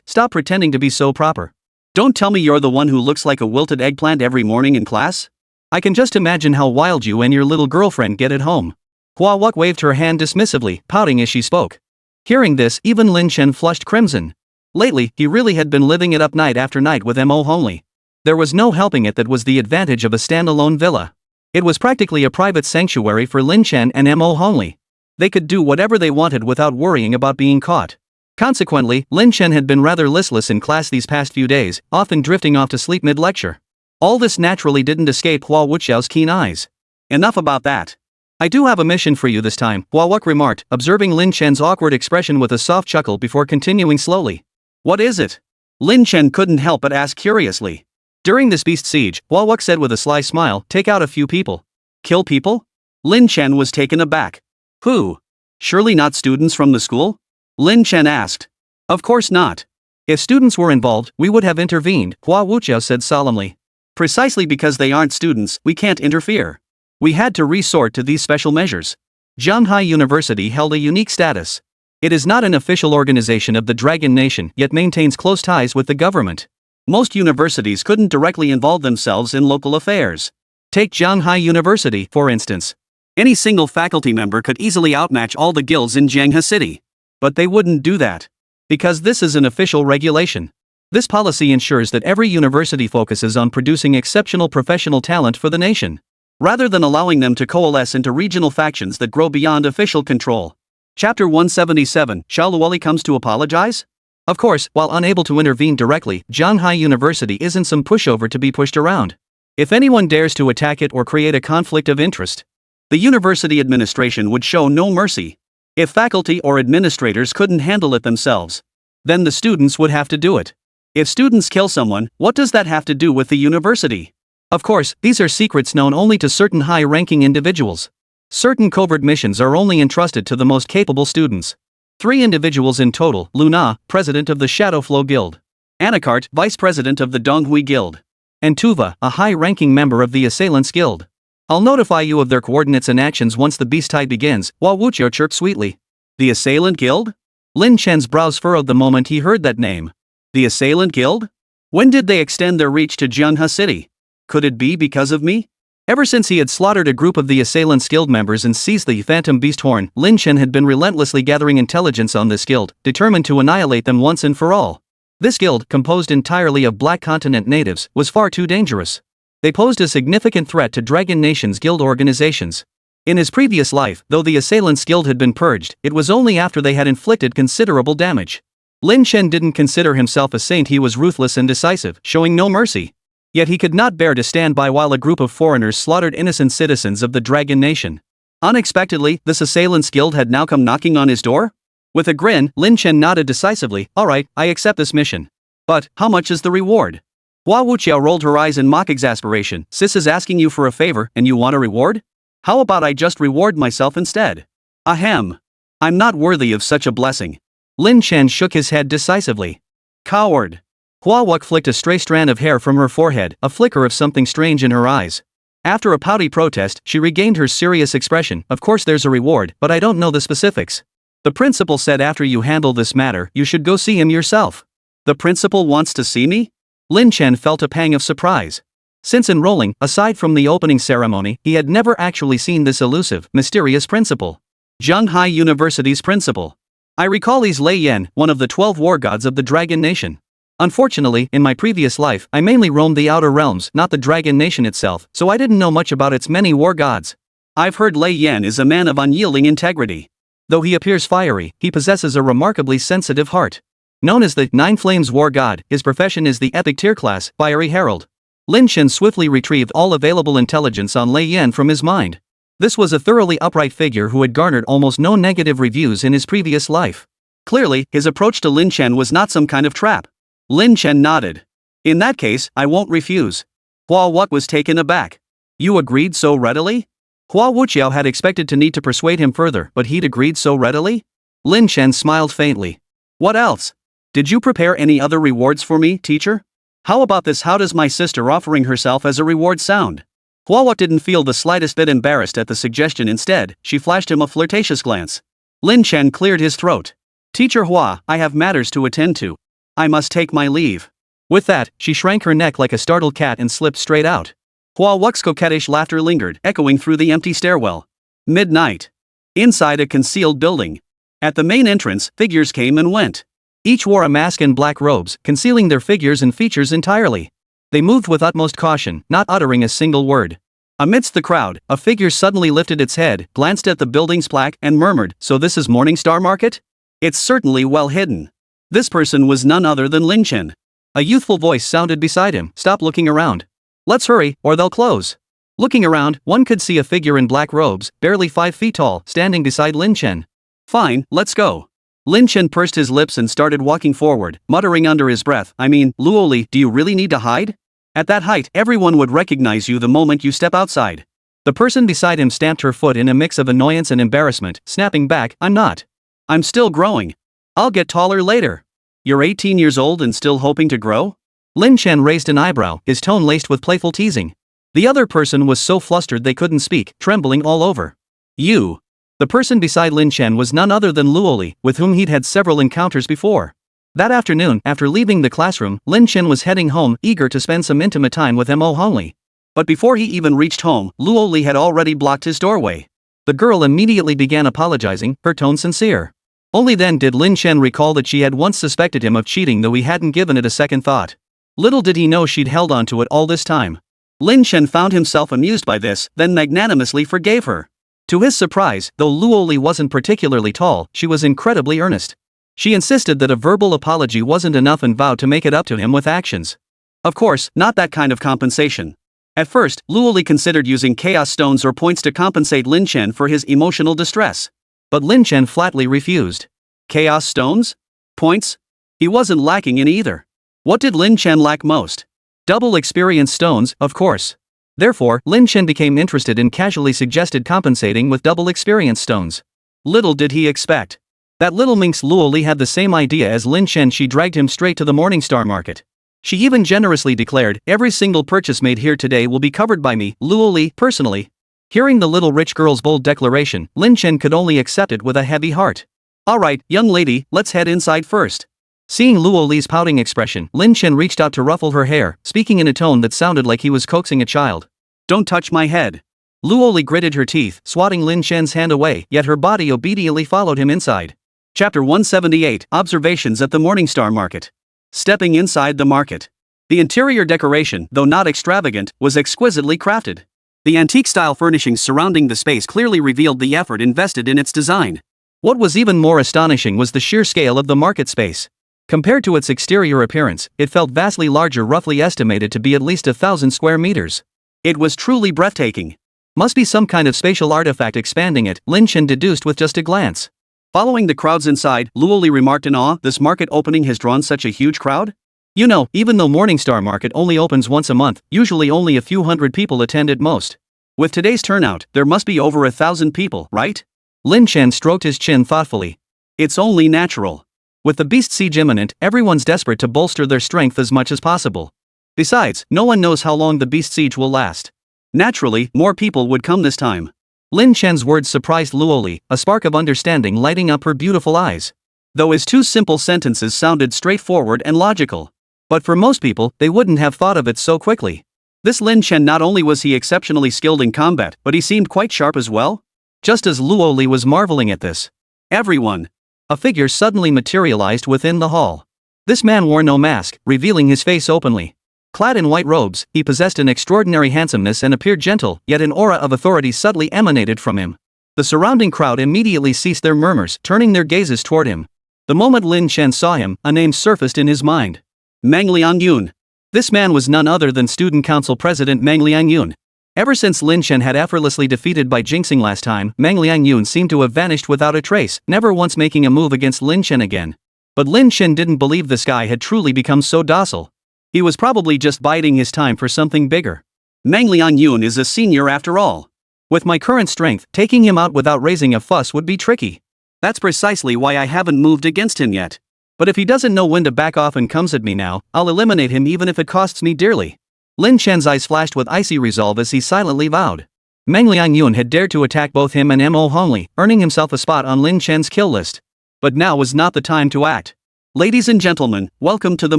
stop pretending to be so proper. Don't tell me you're the one who looks like a wilted eggplant every morning in class? I can just imagine how wild you and your little girlfriend get at home. Hua Wuqiao waved her hand dismissively, pouting as she spoke. Hearing this, even Lin Chen flushed crimson. Lately, he really had been living it up night after night with Mo Homely. There was no helping it, that was the advantage of a standalone villa. It was practically a private sanctuary for Lin Chen and Mo Homely. They could do whatever they wanted without worrying about being caught. Consequently, Lin Chen had been rather listless in class these past few days, often drifting off to sleep mid-lecture. All this naturally didn't escape Hua Wuqiao's keen eyes. Enough about that. I do have a mission for you this time, Hua Wuq remarked, observing Lin Chen's awkward expression with a soft chuckle before continuing slowly. What is it? Lin Chen couldn't help but ask curiously. During this beast siege, Hua Wuq said with a sly smile, take out a few people. Kill people? Lin Chen was taken aback. Who? Surely not students from the school? Lin Chen asked. Of course not. If students were involved, we would have intervened, Hua Wuqiao said solemnly. Precisely because they aren't students, we can't interfere. We had to resort to these special measures. Zhanghai University held a unique status. It is not an official organization of the Dragon Nation, yet maintains close ties with the government. Most universities couldn't directly involve themselves in local affairs. Take Zhanghai University, for instance. Any single faculty member could easily outmatch all the guilds in Zhanghe City. But they wouldn't do that. Because this is an official regulation. This policy ensures that every university focuses on producing exceptional professional talent for the nation, rather than allowing them to coalesce into regional factions that grow beyond official control. Chapter 177, Xiao Luoli comes to apologize? Of course, while unable to intervene directly, Zhanghai University isn't some pushover to be pushed around. If anyone dares to attack it or create a conflict of interest, the university administration would show no mercy. If faculty or administrators couldn't handle it themselves, then the students would have to do it. If students kill someone, what does that have to do with the university? Of course, these are secrets known only to certain high-ranking individuals. Certain covert missions are only entrusted to the most capable students. 3 individuals in total: Luna, president of the Shadowflow Guild; Anakart, vice president of the Donghui Guild; and Tuva, a high-ranking member of the Assailants Guild. I'll notify you of their coordinates and actions once the beast tide begins, Hua Wuqiao chirped sweetly. The Assailant Guild? Lin Chen's brows furrowed the moment he heard that name. The Assailant Guild? When did they extend their reach to Zhanghe City? Could it be because of me? Ever since he had slaughtered a group of the Assailants Guild members and seized the Phantom Beast Horn, Lin Chen had been relentlessly gathering intelligence on this guild, determined to annihilate them once and for all. This guild, composed entirely of Black Continent natives, was far too dangerous. They posed a significant threat to Dragon Nation's guild organizations. In his previous life, though the Assailants Guild had been purged, it was only after they had inflicted considerable damage. Lin Chen didn't consider himself a saint. He was ruthless and decisive, showing no mercy. Yet he could not bear to stand by while a group of foreigners slaughtered innocent citizens of the Dragon Nation. Unexpectedly, this Assailants Guild had now come knocking on his door? With a grin, Lin Chen nodded decisively. Alright, I accept this mission. But, how much is the reward? Hua Wuqiao rolled her eyes in mock exasperation. Sis is asking you for a favor, and you want a reward? How about I just reward myself instead? Ahem. I'm not worthy of such a blessing. Lin Chen shook his head decisively. Coward. Hua Wuq flicked a stray strand of hair from her forehead, a flicker of something strange in her eyes. After a pouty protest, she regained her serious expression. Of course there's a reward, but I don't know the specifics. The principal said after you handle this matter, you should go see him yourself. The principal wants to see me? Lin Chen felt a pang of surprise. Since enrolling, aside from the opening ceremony, he had never actually seen this elusive, mysterious principal. Zhanghai University's principal. I recall he's Lei Yan, one of the 12 war gods of the Dragon Nation. Unfortunately, in my previous life, I mainly roamed the Outer Realms, not the Dragon Nation itself, so I didn't know much about its many war gods. I've heard Lei Yan is a man of unyielding integrity. Though he appears fiery, he possesses a remarkably sensitive heart. Known as the Nine Flames War God, his profession is the epic tier class, Fiery Herald. Lin Chen swiftly retrieved all available intelligence on Lei Yan from his mind. This was a thoroughly upright figure who had garnered almost no negative reviews in his previous life. Clearly, his approach to Lin Chen was not some kind of trap. Lin Chen nodded. In that case, I won't refuse. Hua Wuq was taken aback. You agreed so readily? Hua Wuqiao had expected to need to persuade him further, but he'd agreed so readily? Lin Chen smiled faintly. What else? Did you prepare any other rewards for me, teacher? How about this? How does my sister offering herself as a reward sound? Hua Wuq didn't feel the slightest bit embarrassed at the suggestion. Instead, she flashed him a flirtatious glance. Lin Chen cleared his throat. Teacher Hua, I have matters to attend to. I must take my leave. With that, she shrank her neck like a startled cat and slipped straight out. Hua Wuq's coquettish laughter lingered, echoing through the empty stairwell. Midnight. Inside a concealed building. At the main entrance, figures came and went. Each wore a mask and black robes, concealing their figures and features entirely. They moved with utmost caution, not uttering a single word. Amidst the crowd, a figure suddenly lifted its head, glanced at the building's plaque, and murmured, "So this is Morningstar Market?" It's certainly well hidden. This person was none other than Lin Chen. A youthful voice sounded beside him. Stop looking around. Let's hurry, or they'll close. Looking around, one could see a figure in black robes, barely 5 feet tall, standing beside Lin Chen. Fine, let's go. Lin Chen pursed his lips and started walking forward, muttering under his breath, Luoli, do you really need to hide? At that height, everyone would recognize you the moment you step outside. The person beside him stamped her foot in a mix of annoyance and embarrassment, snapping back, I'm not. I'm still growing. I'll get taller later. You're 18 years old and still hoping to grow? Lin Chen raised an eyebrow, his tone laced with playful teasing. The other person was so flustered they couldn't speak, trembling all over. You. The person beside Lin Chen was none other than Luoli, with whom he'd had several encounters before. That afternoon, after leaving the classroom, Lin Chen was heading home, eager to spend some intimate time with Mo Hongli. But before he even reached home, Luoli had already blocked his doorway. The girl immediately began apologizing, her tone sincere. Only then did Lin Chen recall that she had once suspected him of cheating, though he hadn't given it a second thought. Little did he know she'd held on to it all this time. Lin Chen found himself amused by this, then magnanimously forgave her. To his surprise, though Luoli wasn't particularly tall, she was incredibly earnest. She insisted that a verbal apology wasn't enough and vowed to make it up to him with actions. Of course, not that kind of compensation. At first, Luoli considered using chaos stones or points to compensate Lin Chen for his emotional distress. But Lin Chen flatly refused. Chaos stones? Points? He wasn't lacking in either. What did Lin Chen lack most? Double experience stones, of course. Therefore, Lin Chen became interested and casually suggested compensating with double experience stones. Little did he expect. That little minx Luoli had the same idea as Lin Chen. She dragged him straight to the Morningstar market. She even generously declared, every single purchase made here today will be covered by me, Luoli, personally. Hearing the little rich girl's bold declaration, Lin Chen could only accept it with a heavy heart. Alright, young lady, let's head inside first. Seeing Luoli's pouting expression, Lin Chen reached out to ruffle her hair, speaking in a tone that sounded like he was coaxing a child. Don't touch my head. Luoli gritted her teeth, swatting Lin Chen's hand away, yet her body obediently followed him inside. Chapter 178, Observations at the Morningstar Market. Stepping inside the market. The interior decoration, though not extravagant, was exquisitely crafted. The antique-style furnishings surrounding the space clearly revealed the effort invested in its design. What was even more astonishing was the sheer scale of the market space. Compared to its exterior appearance, it felt vastly larger, roughly estimated to be at least 1,000 square meters. It was truly breathtaking. Must be some kind of spatial artifact expanding it, Lin Chen deduced with just a glance. Following the crowds inside, Luoli remarked in awe, this market opening has drawn such a huge crowd? You know, even though Morningstar Market only opens once a month, usually only a few hundred people attend at most. With today's turnout, there must be over 1,000 people, right? Lin Chen stroked his chin thoughtfully. It's only natural. With the beast siege imminent, everyone's desperate to bolster their strength as much as possible. Besides, no one knows how long the beast siege will last. Naturally, more people would come this time. Lin Chen's words surprised Luoli, a spark of understanding lighting up her beautiful eyes. Though his two simple sentences sounded straightforward and logical. But for most people, they wouldn't have thought of it so quickly. This Lin Chen, not only was he exceptionally skilled in combat, but he seemed quite sharp as well? Just as Luoli was marveling at this. Everyone. A figure suddenly materialized within the hall. This man wore no mask, revealing his face openly. Clad in white robes, he possessed an extraordinary handsomeness and appeared gentle, yet an aura of authority subtly emanated from him. The surrounding crowd immediately ceased their murmurs, turning their gazes toward him. The moment Lin Chen saw him, a name surfaced in his mind. Mang Liangyun. This man was none other than Student Council President Mang Liangyun. Ever since Lin Chen had effortlessly defeated Bai Jingxing last time, Mang Liangyun seemed to have vanished without a trace, never once making a move against Lin Chen again. But Lin Chen didn't believe this guy had truly become so docile. He was probably just biding his time for something bigger. Mang Liangyun is a senior after all. With my current strength, taking him out without raising a fuss would be tricky. That's precisely why I haven't moved against him yet. But if he doesn't know when to back off and comes at me now, I'll eliminate him even if it costs me dearly. Lin Chen's eyes flashed with icy resolve as he silently vowed. Mang Liangyun had dared to attack both him and Mo Hongli, earning himself a spot on Lin Chen's kill list. But now was not the time to act. Ladies and gentlemen, welcome to the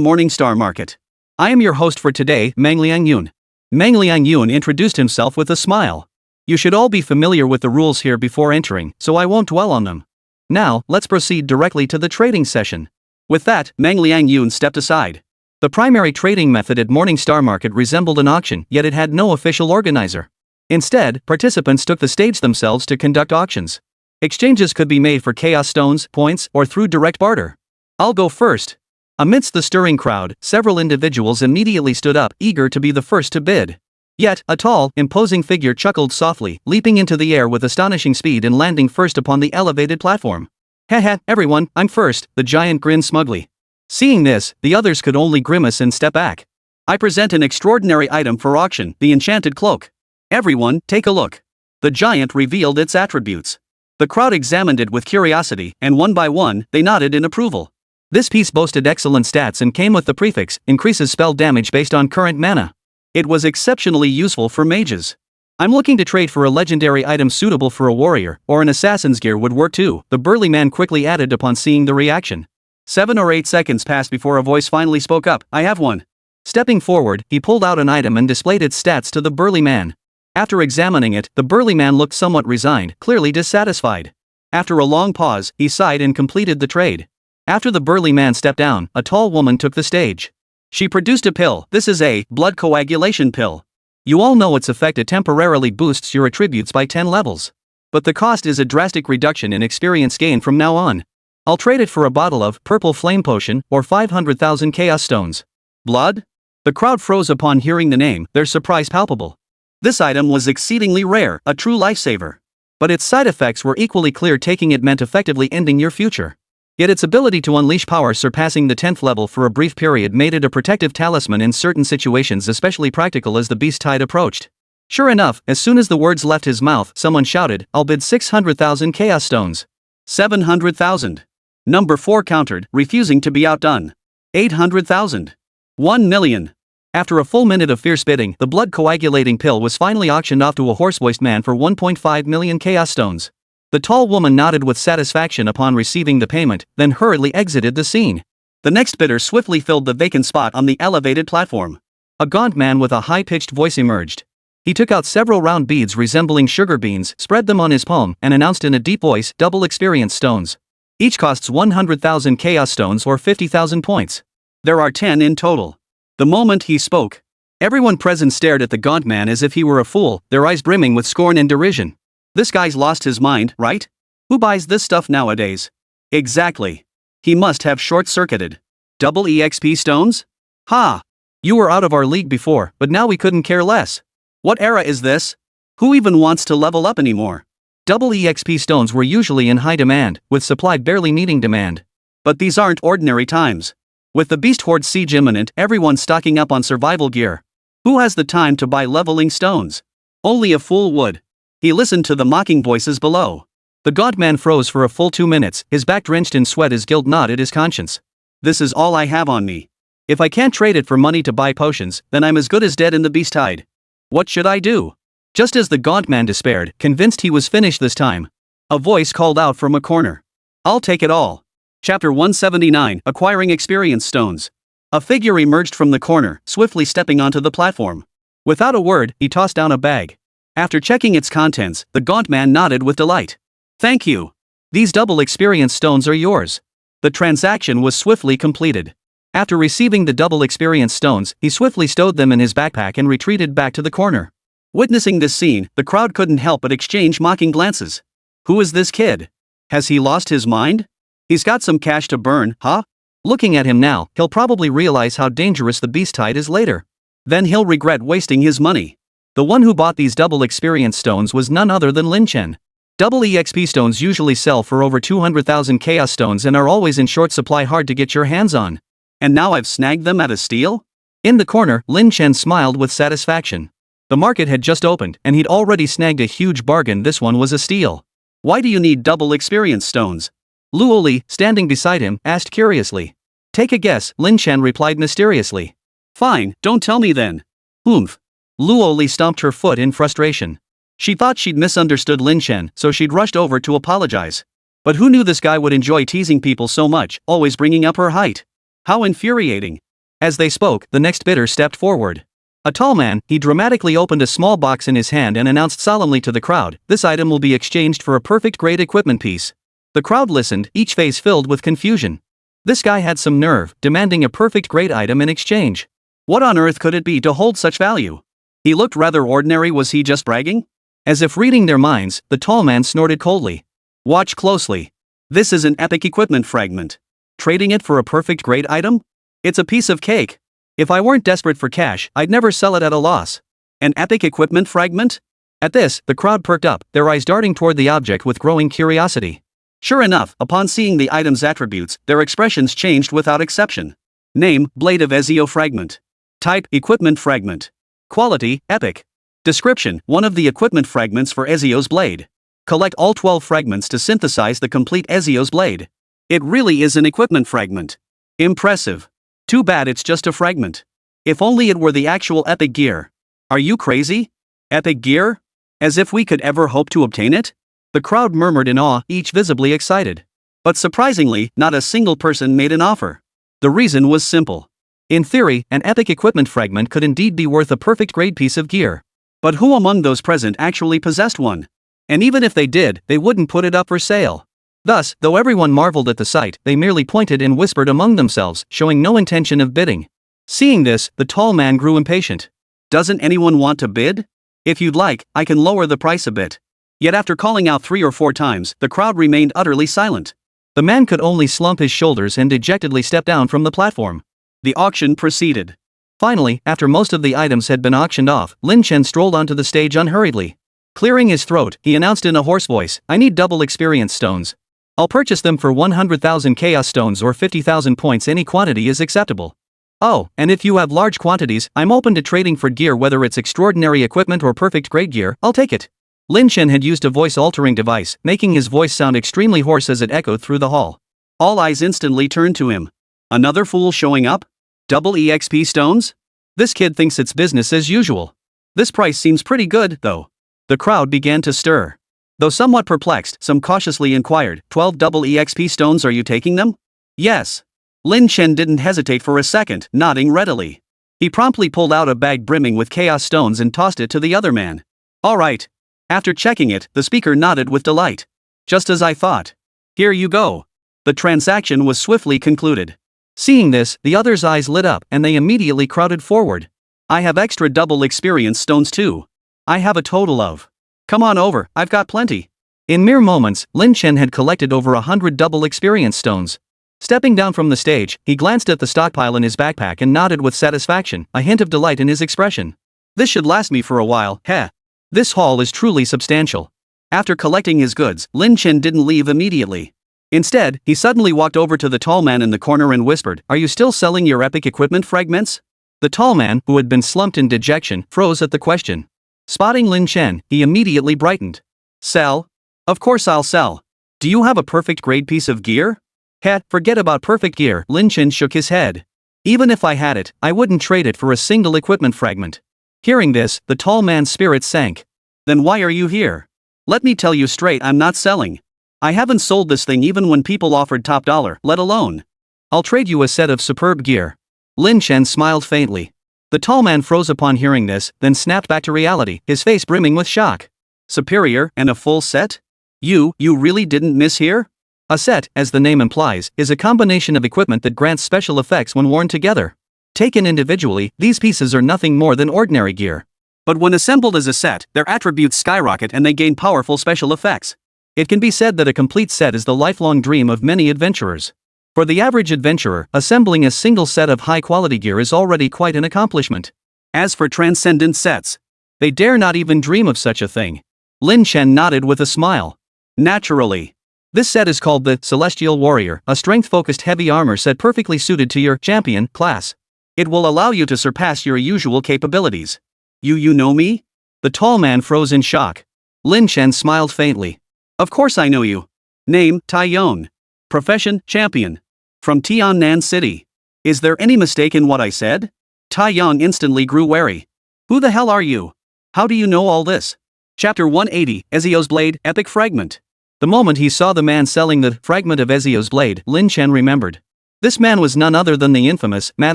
Morningstar Market. I am your host for today, Mang Liangyun. Mang Liangyun introduced himself with a smile. You should all be familiar with the rules here before entering, so I won't dwell on them. Now, let's proceed directly to the trading session. With that, Mang Liangyun stepped aside. The primary trading method at Morningstar Market resembled an auction, yet it had no official organizer. Instead, participants took the stage themselves to conduct auctions. Exchanges could be made for chaos stones, points, or through direct barter. I'll go first. Amidst the stirring crowd, several individuals immediately stood up, eager to be the first to bid. Yet, a tall, imposing figure chuckled softly, leaping into the air with astonishing speed and landing first upon the elevated platform. Heh, everyone, I'm first, the giant grinned smugly. Seeing this, the others could only grimace and step back. I present an extraordinary item for auction, the enchanted cloak. Everyone, take a look. The giant revealed its attributes. The crowd examined it with curiosity, and one by one, they nodded in approval. This piece boasted excellent stats and came with the prefix, increases spell damage based on current mana. It was exceptionally useful for mages. I'm looking to trade for a legendary item suitable for a warrior, or an assassin's gear would work too, the burly man quickly added upon seeing the reaction. 7 or 8 seconds passed before a voice finally spoke up, I have one. Stepping forward, he pulled out an item and displayed its stats to the burly man. After examining it, the burly man looked somewhat resigned, clearly dissatisfied. After a long pause, he sighed and completed the trade. After the burly man stepped down, a tall woman took the stage. She produced a pill. This is a blood coagulation pill. You all know its effect. It temporarily boosts your attributes by 10 levels. But the cost is a drastic reduction in experience gain from now on. I'll trade it for a bottle of purple flame potion or 500,000 chaos stones. Blood? The crowd froze upon hearing the name, their surprise palpable. This item was exceedingly rare, a true lifesaver. But its side effects were equally clear, taking it meant effectively ending your future. Yet its ability to unleash power surpassing the 10th level for a brief period made it a protective talisman in certain situations, especially practical as the beast tide approached. Sure enough, as soon as the words left his mouth, someone shouted, I'll bid 600,000 chaos stones. 700,000. Number 4 countered, refusing to be outdone. 800,000. 1 million. After a full minute of fierce bidding, the blood coagulating pill was finally auctioned off to a horse-voiced man for 1.5 million chaos stones. The tall woman nodded with satisfaction upon receiving the payment, then hurriedly exited the scene. The next bidder swiftly filled the vacant spot on the elevated platform. A gaunt man with a high-pitched voice emerged. He took out several round beads resembling sugar beans, spread them on his palm, and announced in a deep voice, double experience stones. Each costs 100,000 chaos stones or 50,000 points. There are 10 in total. The moment he spoke, everyone present stared at the gaunt man as if he were a fool, their eyes brimming with scorn and derision. This guy's lost his mind, right? Who buys this stuff nowadays? Exactly. He must have short-circuited. Double EXP stones? Ha! You were out of our league before, but now we couldn't care less. What era is this? Who even wants to level up anymore? Double EXP stones were usually in high demand, with supply barely meeting demand. But these aren't ordinary times. With the beast horde siege imminent, everyone's stocking up on survival gear. Who has the time to buy leveling stones? Only a fool would. He listened to the mocking voices below. The gaunt man froze for a full 2 minutes, his back drenched in sweat, his guilt gnawed at his conscience. This is all I have on me. If I can't trade it for money to buy potions, then I'm as good as dead in the beast tide. What should I do? Just as the gaunt man despaired, convinced he was finished this time, a voice called out from a corner. I'll take it all. Chapter 179, Acquiring Experience Stones. A figure emerged from the corner, swiftly stepping onto the platform. Without a word, he tossed down a bag. After checking its contents, the gaunt man nodded with delight. Thank you. These double experience stones are yours. The transaction was swiftly completed. After receiving the double experience stones, he swiftly stowed them in his backpack and retreated back to the corner. Witnessing this scene, the crowd couldn't help but exchange mocking glances. Who is this kid? Has he lost his mind? He's got some cash to burn, huh? Looking at him now, he'll probably realize how dangerous the beast tide is later. Then he'll regret wasting his money. The one who bought these double experience stones was none other than Lin Chen. Double EXP stones usually sell for over 200,000 chaos stones and are always in short supply, hard to get your hands on. And now I've snagged them at a steal? In the corner, Lin Chen smiled with satisfaction. The market had just opened, and he'd already snagged a huge bargain. This one was a steal. Why do you need double experience stones? Luoli, standing beside him, asked curiously. Take a guess, Lin Chen replied mysteriously. Fine, don't tell me then. Oomph. Luoli stomped her foot in frustration. She thought she'd misunderstood Lin Chen, so she'd rushed over to apologize. But who knew this guy would enjoy teasing people so much, always bringing up her height? How infuriating. As they spoke, the next bidder stepped forward. A tall man, he dramatically opened a small box in his hand and announced solemnly to the crowd, this item will be exchanged for a perfect grade equipment piece. The crowd listened, each face filled with confusion. This guy had some nerve, demanding a perfect grade item in exchange. What on earth could it be to hold such value? He looked rather ordinary. Was he just bragging? As if reading their minds, the tall man snorted coldly. Watch closely. This is an epic equipment fragment. Trading it for a perfect grade item? It's a piece of cake. If I weren't desperate for cash, I'd never sell it at a loss. An epic equipment fragment? At this, the crowd perked up, their eyes darting toward the object with growing curiosity. Sure enough, upon seeing the item's attributes, their expressions changed without exception. Name, Blade of Ezio Fragment. Type, Equipment Fragment. Quality, Epic. Description, one of the equipment fragments for Ezio's blade. Collect all 12 fragments to synthesize the complete Ezio's blade. It really is an equipment fragment. Impressive. Too bad it's just a fragment. If only it were the actual epic gear. Are you crazy? Epic gear? As if we could ever hope to obtain it? The crowd murmured in awe, each visibly excited. But surprisingly, not a single person made an offer. The reason was simple. In theory, an epic equipment fragment could indeed be worth a perfect grade piece of gear. But who among those present actually possessed one? And even if they did, they wouldn't put it up for sale. Thus, though everyone marveled at the sight, they merely pointed and whispered among themselves, showing no intention of bidding. Seeing this, the tall man grew impatient. Doesn't anyone want to bid? If you'd like, I can lower the price a bit. Yet after calling out 3 or 4 times, the crowd remained utterly silent. The man could only slump his shoulders and dejectedly step down from the platform. The auction proceeded. Finally, after most of the items had been auctioned off, Lin Chen strolled onto the stage unhurriedly. Clearing his throat, he announced in a hoarse voice, I need double experience stones. I'll purchase them for 100,000 chaos stones or 50,000 points. Any quantity is acceptable. Oh, and if you have large quantities, I'm open to trading for gear, whether it's extraordinary equipment or perfect grade gear, I'll take it. Lin Chen had used a voice-altering device, making his voice sound extremely hoarse as it echoed through the hall. All eyes instantly turned to him. Another fool showing up? Double EXP stones? This kid thinks it's business as usual. This price seems pretty good, though. The crowd began to stir. Though somewhat perplexed, some cautiously inquired, 12 double EXP stones, are you taking them? Yes. Lin Chen didn't hesitate for a second, nodding readily. He promptly pulled out a bag brimming with chaos stones and tossed it to the other man. All right. After checking it, the speaker nodded with delight. Just as I thought. Here you go. The transaction was swiftly concluded. Seeing this, the others' eyes lit up and they immediately crowded forward. I have extra double experience stones too. I have a total of. Come on over, I've got plenty. In mere moments, Lin Chen had collected over 100 double experience stones. Stepping down from the stage, he glanced at the stockpile in his backpack and nodded with satisfaction, a hint of delight in his expression. This should last me for a while, heh. This haul is truly substantial. After collecting his goods, Lin Chen didn't leave immediately. Instead, he suddenly walked over to the tall man in the corner and whispered, Are you still selling your epic equipment fragments? The tall man, who had been slumped in dejection, froze at the question. Spotting Lin Chen, he immediately brightened. Sell? Of course I'll sell. Do you have a perfect grade piece of gear? Heh, forget about perfect gear, Lin Chen shook his head. Even if I had it, I wouldn't trade it for a single equipment fragment. Hearing this, the tall man's spirits sank. Then why are you here? Let me tell you straight, I'm not selling. I haven't sold this thing even when people offered top dollar, let alone. I'll trade you a set of superb gear. Lin Chen smiled faintly. The tall man froze upon hearing this, then snapped back to reality, his face brimming with shock. Superior, and a full set? You really didn't miss here? A set, as the name implies, is a combination of equipment that grants special effects when worn together. Taken individually, these pieces are nothing more than ordinary gear. But when assembled as a set, their attributes skyrocket and they gain powerful special effects. It can be said that a complete set is the lifelong dream of many adventurers. For the average adventurer, assembling a single set of high-quality gear is already quite an accomplishment. As for transcendent sets, they dare not even dream of such a thing. Lin Chen nodded with a smile. Naturally. This set is called the Celestial Warrior, a strength-focused heavy armor set perfectly suited to your champion class. It will allow you to surpass your usual capabilities. You know me? The tall man froze in shock. Lin Chen smiled faintly. Of course I know you. Name, Tai Yon. Profession, champion. From Tiannan City. Is there any mistake in what I said? Tai Yon instantly grew wary. Who the hell are you? How do you know all this? Chapter 180, Ezio's Blade, Epic Fragment. The moment he saw the man selling the fragment of Ezio's blade, Lin Chen remembered. This man was none other than the infamous Mad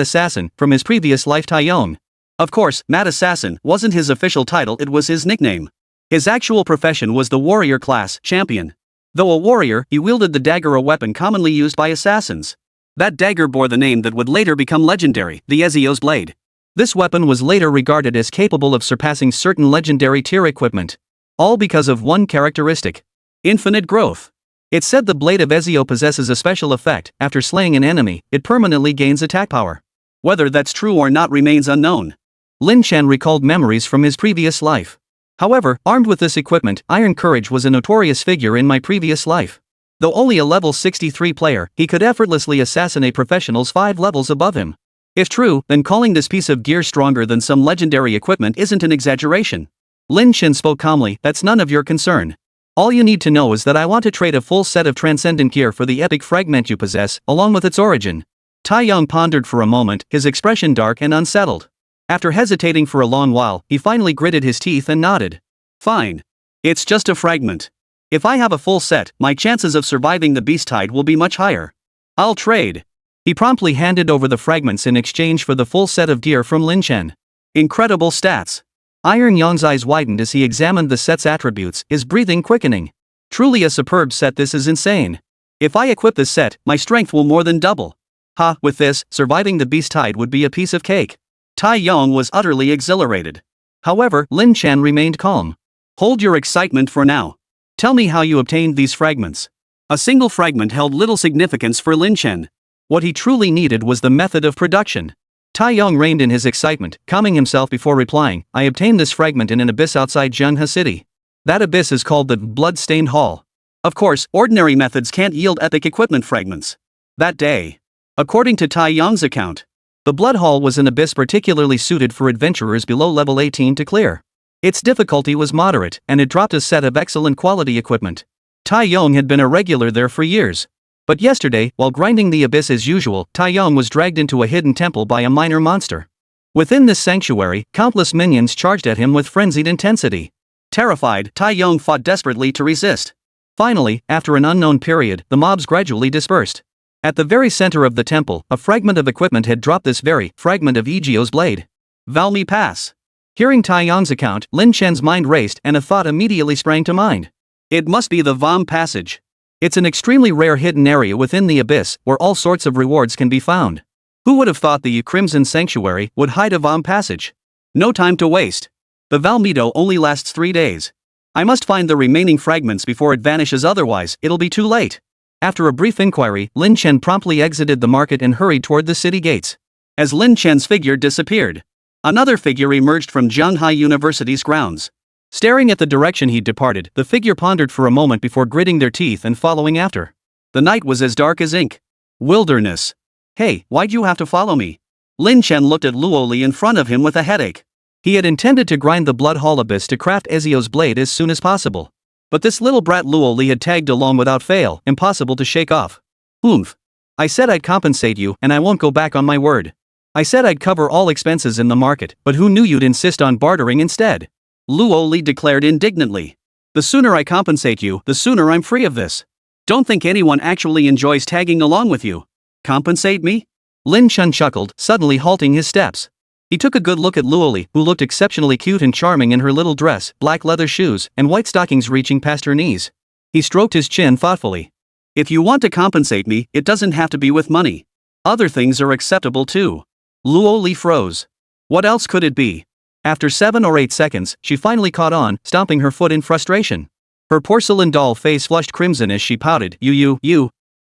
Assassin from his previous life, Tai Yon. Of course, Mad Assassin wasn't his official title, it was his nickname. His actual profession was the warrior class champion. Though a warrior, he wielded the dagger, a weapon commonly used by assassins. That dagger bore the name that would later become legendary, the Ezio's Blade. This weapon was later regarded as capable of surpassing certain legendary tier equipment. All because of one characteristic. Infinite growth. It said the blade of Ezio possesses a special effect. After slaying an enemy, it permanently gains attack power. Whether that's true or not remains unknown. Lin Chen recalled memories from his previous life. However, armed with this equipment, Iron Courage was a notorious figure in my previous life. Though only a level 63 player, he could effortlessly assassinate professionals 5 levels above him. If true, then calling this piece of gear stronger than some legendary equipment isn't an exaggeration. Lin Chen spoke calmly, that's none of your concern. All you need to know is that I want to trade a full set of transcendent gear for the epic fragment you possess, along with its origin. Tai Yong pondered for a moment, his expression dark and unsettled. After hesitating for a long while, he finally gritted his teeth and nodded. Fine. It's just a fragment. If I have a full set, my chances of surviving the beast tide will be much higher. I'll trade. He promptly handed over the fragments in exchange for the full set of gear from Lin Chen. Incredible stats. Iron Yong's eyes widened as he examined the set's attributes, his breathing quickening. Truly a superb set, this is insane. If I equip this set, my strength will more than double. Ha, with this, surviving the beast tide would be a piece of cake. Tai Yong was utterly exhilarated. However, Lin Chen remained calm. Hold your excitement for now. Tell me how you obtained these fragments. A single fragment held little significance for Lin Chen. What he truly needed was the method of production. Tai Yong reined in his excitement, calming himself before replying, I obtained this fragment in an abyss outside Zhenghe City. That abyss is called the Blood-Stained Hall. Of course, ordinary methods can't yield epic equipment fragments. That day. According to Tai Yong's account, the Blood Hall was an abyss particularly suited for adventurers below level 18 to clear. Its difficulty was moderate, and it dropped a set of excellent quality equipment. Tai Yong had been a regular there for years. But yesterday, while grinding the abyss as usual, Tai Yong was dragged into a hidden temple by a minor monster. Within this sanctuary, countless minions charged at him with frenzied intensity. Terrified, Tai Yong fought desperately to resist. Finally, after an unknown period, the mobs gradually dispersed. At the very center of the temple, a fragment of equipment had dropped, this very fragment of Egio's blade. Valmy Pass. Hearing Tai Yong's account, Lin Chen's mind raced and a thought immediately sprang to mind. It must be the Vam Passage. It's an extremely rare hidden area within the abyss, where all sorts of rewards can be found. Who would have thought the Crimson Sanctuary would hide a Vam Passage? No time to waste. The Valmedo only lasts 3 days. I must find the remaining fragments before it vanishes, otherwise, it'll be too late. After a brief inquiry, Lin Chen promptly exited the market and hurried toward the city gates. As Lin Chen's figure disappeared, another figure emerged from Zhanghai University's grounds. Staring at the direction he'd departed, the figure pondered for a moment before gritting their teeth and following after. The night was as dark as ink. Wilderness. Hey, why'd you have to follow me? Lin Chen looked at Luoli in front of him with a headache. He had intended to grind the Blood Hall abyss to craft Ezio's blade as soon as possible. But this little brat Luoli had tagged along without fail, impossible to shake off. Oomph. I said I'd compensate you, and I won't go back on my word. I said I'd cover all expenses in the market, but who knew you'd insist on bartering instead? Luoli declared indignantly. The sooner I compensate you, the sooner I'm free of this. Don't think anyone actually enjoys tagging along with you. Compensate me? Lin Chen chuckled, suddenly halting his steps. He took a good look at Luoli, who looked exceptionally cute and charming in her little dress, black leather shoes, and white stockings reaching past her knees. He stroked his chin thoughtfully. If you want to compensate me, it doesn't have to be with money. Other things are acceptable too. Luoli froze. What else could it be? After 7 or 8 seconds, she finally caught on, stomping her foot in frustration. Her porcelain doll face flushed crimson as she pouted. You.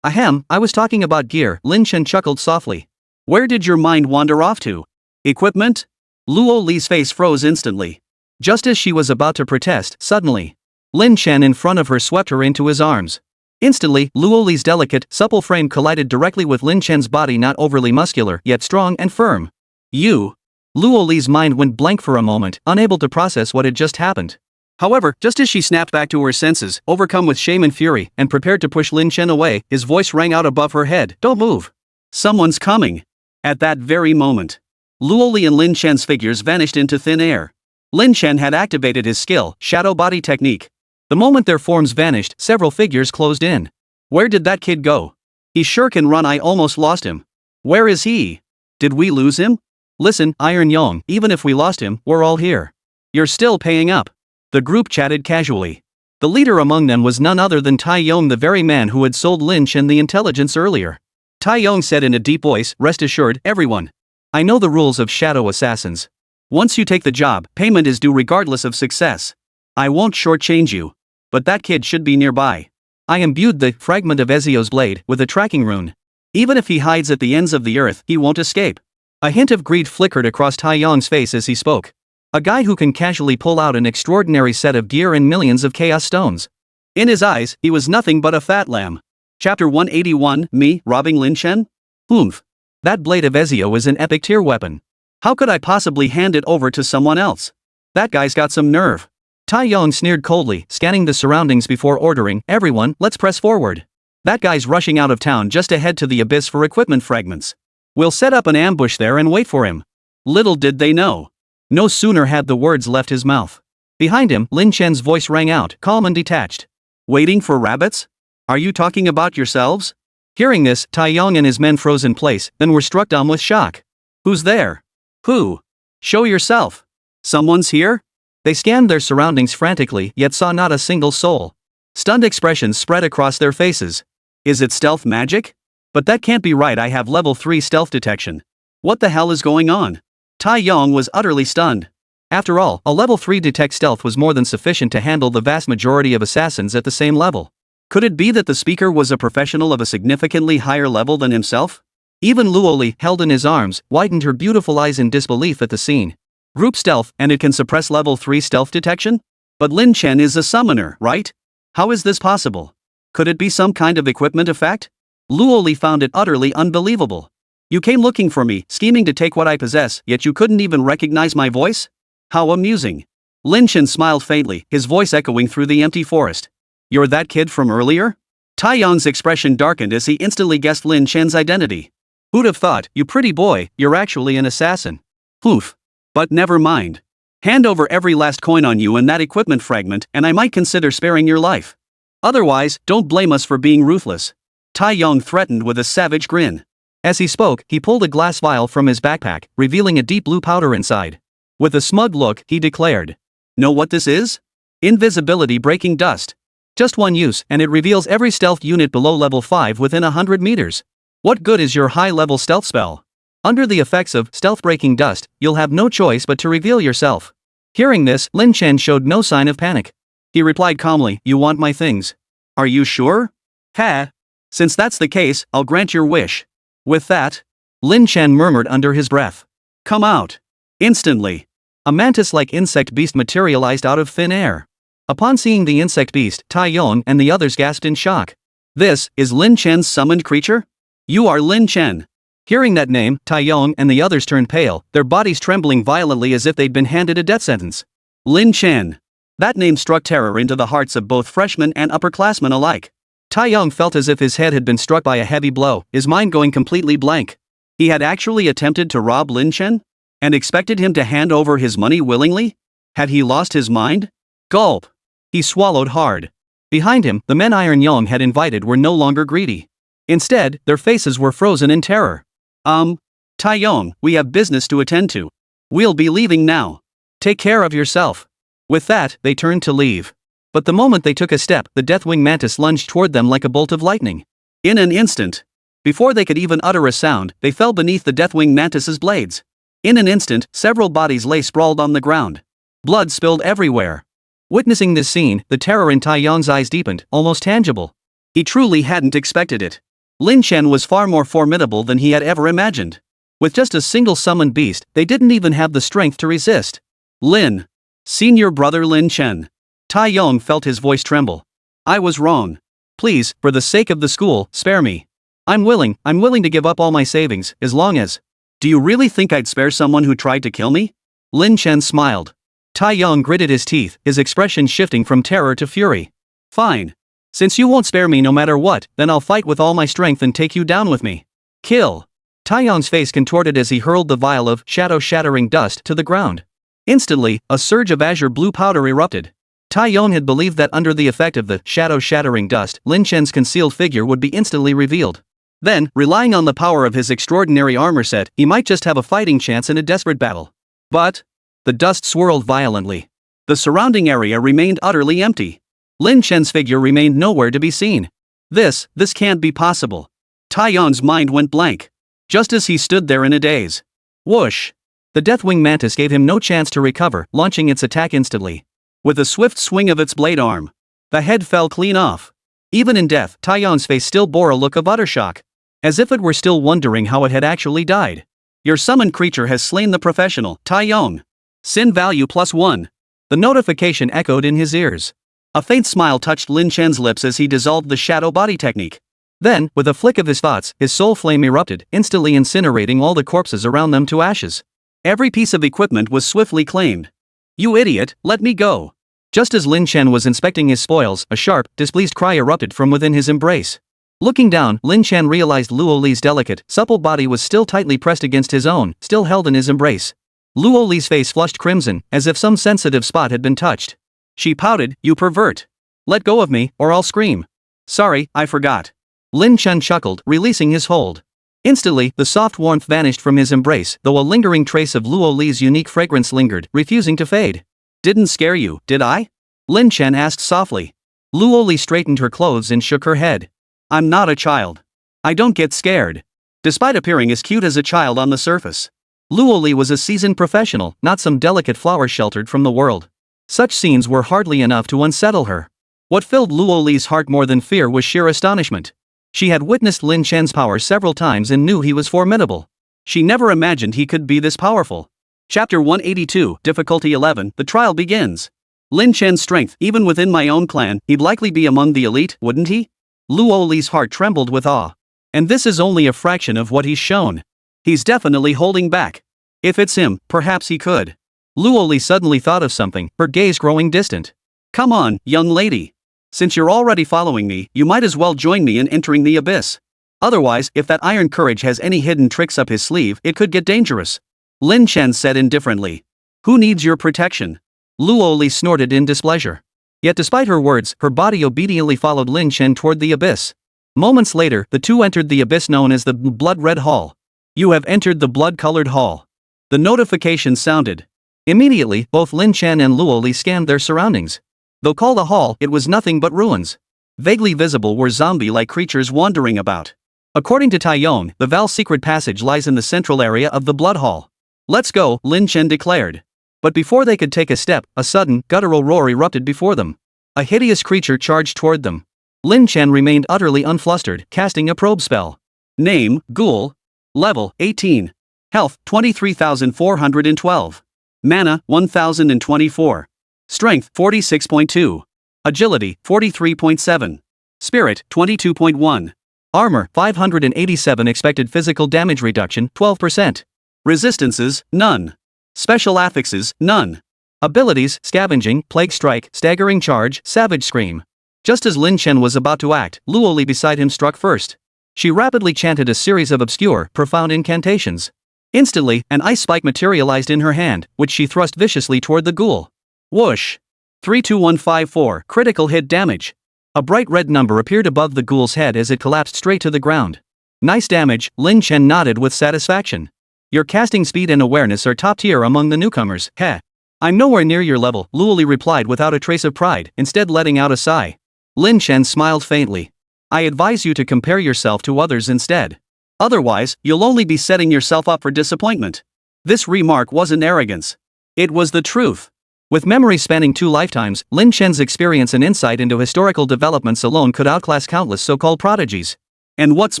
Ahem, I was talking about gear. Lin Chen chuckled softly. Where did your mind wander off to? Equipment? Luoli's face froze instantly. Just as she was about to protest, suddenly, Lin Chen in front of her swept her into his arms. Instantly, Luoli's delicate, supple frame collided directly with Lin Chen's body, not overly muscular, yet strong and firm. You. Luoli's mind went blank for a moment, unable to process what had just happened. However, just as she snapped back to her senses, overcome with shame and fury, and prepared to push Lin Chen away, his voice rang out above her head. Don't move. Someone's coming. At that very moment, Luoli and Lin Chen's figures vanished into thin air. Lin Chen had activated his skill, Shadow Body Technique. The moment their forms vanished, several figures closed in. Where did that kid go? He sure can run. I almost lost him. Where is he? Did we lose him? Listen, Iron Yong, even if we lost him, we're all here. You're still paying up. The group chatted casually. The leader among them was none other than Tai Yong, the very man who had sold Lin Chen the intelligence earlier. Tai Yong said in a deep voice, rest assured, everyone. I know the rules of shadow assassins. Once you take the job, payment is due regardless of success. I won't shortchange you. But that kid should be nearby. I imbued the fragment of Ezio's blade with a tracking rune. Even if he hides at the ends of the earth, he won't escape. A hint of greed flickered across Tai Yong's face as he spoke. A guy who can casually pull out an extraordinary set of gear and millions of chaos stones. In his eyes, he was nothing but a fat lamb. Chapter 181, Me, Robbing Lin Chen? Oomph. That blade of Ezio is an epic tier weapon. How could I possibly hand it over to someone else? That guy's got some nerve. Tai Yong sneered coldly, scanning the surroundings before ordering, everyone, let's press forward. That guy's rushing out of town just to head to the abyss for equipment fragments. We'll set up an ambush there and wait for him. Little did they know. No sooner had the words left his mouth. Behind him, Lin Chen's voice rang out, calm and detached. Waiting for rabbits? Are you talking about yourselves? Hearing this, Tai Yong and his men froze in place, then were struck dumb with shock. Who's there? Who? Show yourself. Someone's here? They scanned their surroundings frantically, yet saw not a single soul. Stunned expressions spread across their faces. Is it stealth magic? But that can't be right, I have level 3 stealth detection. What the hell is going on? Tai Yong was utterly stunned. After all, a level 3 detect stealth was more than sufficient to handle the vast majority of assassins at the same level. Could it be that the speaker was a professional of a significantly higher level than himself? Even Luoli, held in his arms, widened her beautiful eyes in disbelief at the scene. Group stealth, and it can suppress level 3 stealth detection? But Lin Chen is a summoner, right? How is this possible? Could it be some kind of equipment effect? Luoli found it utterly unbelievable. You came looking for me, scheming to take what I possess, yet you couldn't even recognize my voice? How amusing. Lin Chen smiled faintly, his voice echoing through the empty forest. You're that kid from earlier? Tai Yong's expression darkened as he instantly guessed Lin Chen's identity. Who'd have thought, you pretty boy, you're actually an assassin. Oof. But never mind. Hand over every last coin on you and that equipment fragment, and I might consider sparing your life. Otherwise, don't blame us for being ruthless. Tai Yong threatened with a savage grin. As he spoke, he pulled a glass vial from his backpack, revealing a deep blue powder inside. With a smug look, he declared. Know what this is? Invisibility breaking dust. Just one use, and it reveals every stealth unit below level 5 within 100 meters. What good is your high-level stealth spell? Under the effects of stealth-breaking dust, you'll have no choice but to reveal yourself. Hearing this, Lin Chen showed no sign of panic. He replied calmly, you want my things? Are you sure? Ha! Since that's the case, I'll grant your wish. With that, Lin Chen murmured under his breath. Come out. Instantly. A mantis-like insect beast materialized out of thin air. Upon seeing the insect beast, Tai Yong and the others gasped in shock. This is Lin Chen's summoned creature? You are Lin Chen. Hearing that name, Tai Yong and the others turned pale, their bodies trembling violently as if they'd been handed a death sentence. Lin Chen. That name struck terror into the hearts of both freshmen and upperclassmen alike. Tai Yong felt as if his head had been struck by a heavy blow, his mind going completely blank. He had actually attempted to rob Lin Chen? And expected him to hand over his money willingly? Had he lost his mind? Gulp. He swallowed hard. Behind him, the men Iron Yong had invited were no longer greedy. Instead, their faces were frozen in terror. Tai Yong, we have business to attend to. We'll be leaving now. Take care of yourself. With that, they turned to leave. But the moment they took a step, the Deathwing Mantis lunged toward them like a bolt of lightning. In an instant. Before they could even utter a sound, they fell beneath the Deathwing Mantis's blades. In an instant, several bodies lay sprawled on the ground. Blood spilled everywhere. Witnessing this scene, the terror in Tai Yong's eyes deepened, almost tangible. He truly hadn't expected it. Lin Chen was far more formidable than he had ever imagined. With just a single summoned beast, they didn't even have the strength to resist. Lin. Senior brother Lin Chen. Tai Yong felt his voice tremble. I was wrong. Please, for the sake of the school, spare me. I'm willing to give up all my savings, as long as... Do you really think I'd spare someone who tried to kill me? Lin Chen smiled. Tai Yong gritted his teeth, his expression shifting from terror to fury. Fine. Since you won't spare me no matter what, then I'll fight with all my strength and take you down with me. Kill. Tai Yong's face contorted as he hurled the vial of shadow-shattering dust to the ground. Instantly, a surge of azure blue powder erupted. Tai Yong had believed that under the effect of the shadow-shattering dust, Lin Chen's concealed figure would be instantly revealed. Then, relying on the power of his extraordinary armor set, he might just have a fighting chance in a desperate battle. But the dust swirled violently. The surrounding area remained utterly empty. Lin Chen's figure remained nowhere to be seen. This can't be possible. Tai Yong's mind went blank. Just as he stood there in a daze. Whoosh! The Deathwing Mantis gave him no chance to recover, launching its attack instantly. With a swift swing of its blade arm, the head fell clean off. Even in death, Taiyong's face still bore a look of utter shock. As if it were still wondering how it had actually died. Your summoned creature has slain the professional, Taiyong. Sin value +1. The notification echoed in his ears. A faint smile touched Lin Chen's lips as he dissolved the shadow body technique. Then, with a flick of his thoughts, his soul flame erupted, instantly incinerating all the corpses around them to ashes. Every piece of equipment was swiftly claimed. You idiot, let me go. Just as Lin Chen was inspecting his spoils, a sharp, displeased cry erupted from within his embrace. Looking down, Lin Chen realized Luo Li's delicate, supple body was still tightly pressed against his own, still held in his embrace. Luo Li's face flushed crimson, as if some sensitive spot had been touched. She pouted, you pervert. Let go of me, or I'll scream. Sorry, I forgot. Lin Chen chuckled, releasing his hold. Instantly, the soft warmth vanished from his embrace, though a lingering trace of Luo Li's unique fragrance lingered, refusing to fade. Didn't scare you, did I? Lin Chen asked softly. Luo Li straightened her clothes and shook her head. I'm not a child. I don't get scared. Despite appearing as cute as a child on the surface, Luo Li was a seasoned professional, not some delicate flower sheltered from the world. Such scenes were hardly enough to unsettle her. What filled Luo Li's heart more than fear was sheer astonishment. She had witnessed Lin Chen's power several times and knew he was formidable. She never imagined he could be this powerful. Chapter 182, Difficulty 11, The Trial Begins. Lin Chen's strength, even within my own clan, he'd likely be among the elite, wouldn't he? Luo Li's heart trembled with awe. And this is only a fraction of what he's shown. He's definitely holding back. If it's him, perhaps he could. Luo Li suddenly thought of something, her gaze growing distant. Come on, young lady. Since you're already following me, you might as well join me in entering the abyss. Otherwise, if that iron courage has any hidden tricks up his sleeve, it could get dangerous. Lin Chen said indifferently. Who needs your protection? Luo Li snorted in displeasure. Yet despite her words, her body obediently followed Lin Chen toward the abyss. Moments later, the two entered the abyss known as the Blood-Red Hall. You have entered the blood-colored hall. The notification sounded. Immediately, both Lin Chen and Luo Li scanned their surroundings. Though called a hall, it was nothing but ruins. Vaguely visible were zombie-like creatures wandering about. According to Taiyong, the Val's secret passage lies in the central area of the Blood Hall. Let's go, Lin Chen declared. But before they could take a step, a sudden, guttural roar erupted before them. A hideous creature charged toward them. Lin Chen remained utterly unflustered, casting a probe spell. Name, Ghoul. Level, 18. Health, 23,412. Mana, 1,024. Strength, 46.2. Agility, 43.7. Spirit, 22.1. Armor, 587. Expected physical damage reduction, 12%. Resistances, none. Special affixes, none. Abilities, Scavenging, Plague Strike, Staggering Charge, Savage Scream. Just as Lin Chen was about to act, Luo Li beside him struck first. She rapidly chanted a series of obscure, profound incantations. Instantly, an ice spike materialized in her hand, which she thrust viciously toward the ghoul. Whoosh! 32154, critical hit damage. A bright red number appeared above the ghoul's head as it collapsed straight to the ground. Nice damage, Lin Chen nodded with satisfaction. Your casting speed and awareness are top tier among the newcomers, heh. I'm nowhere near your level, Luo Li replied without a trace of pride, instead letting out a sigh. Lin Chen smiled faintly. I advise you to compare yourself to others instead. Otherwise, you'll only be setting yourself up for disappointment. This remark wasn't arrogance. It was the truth. With memories spanning 2 lifetimes, Lin Chen's experience and insight into historical developments alone could outclass countless so-called prodigies. And what's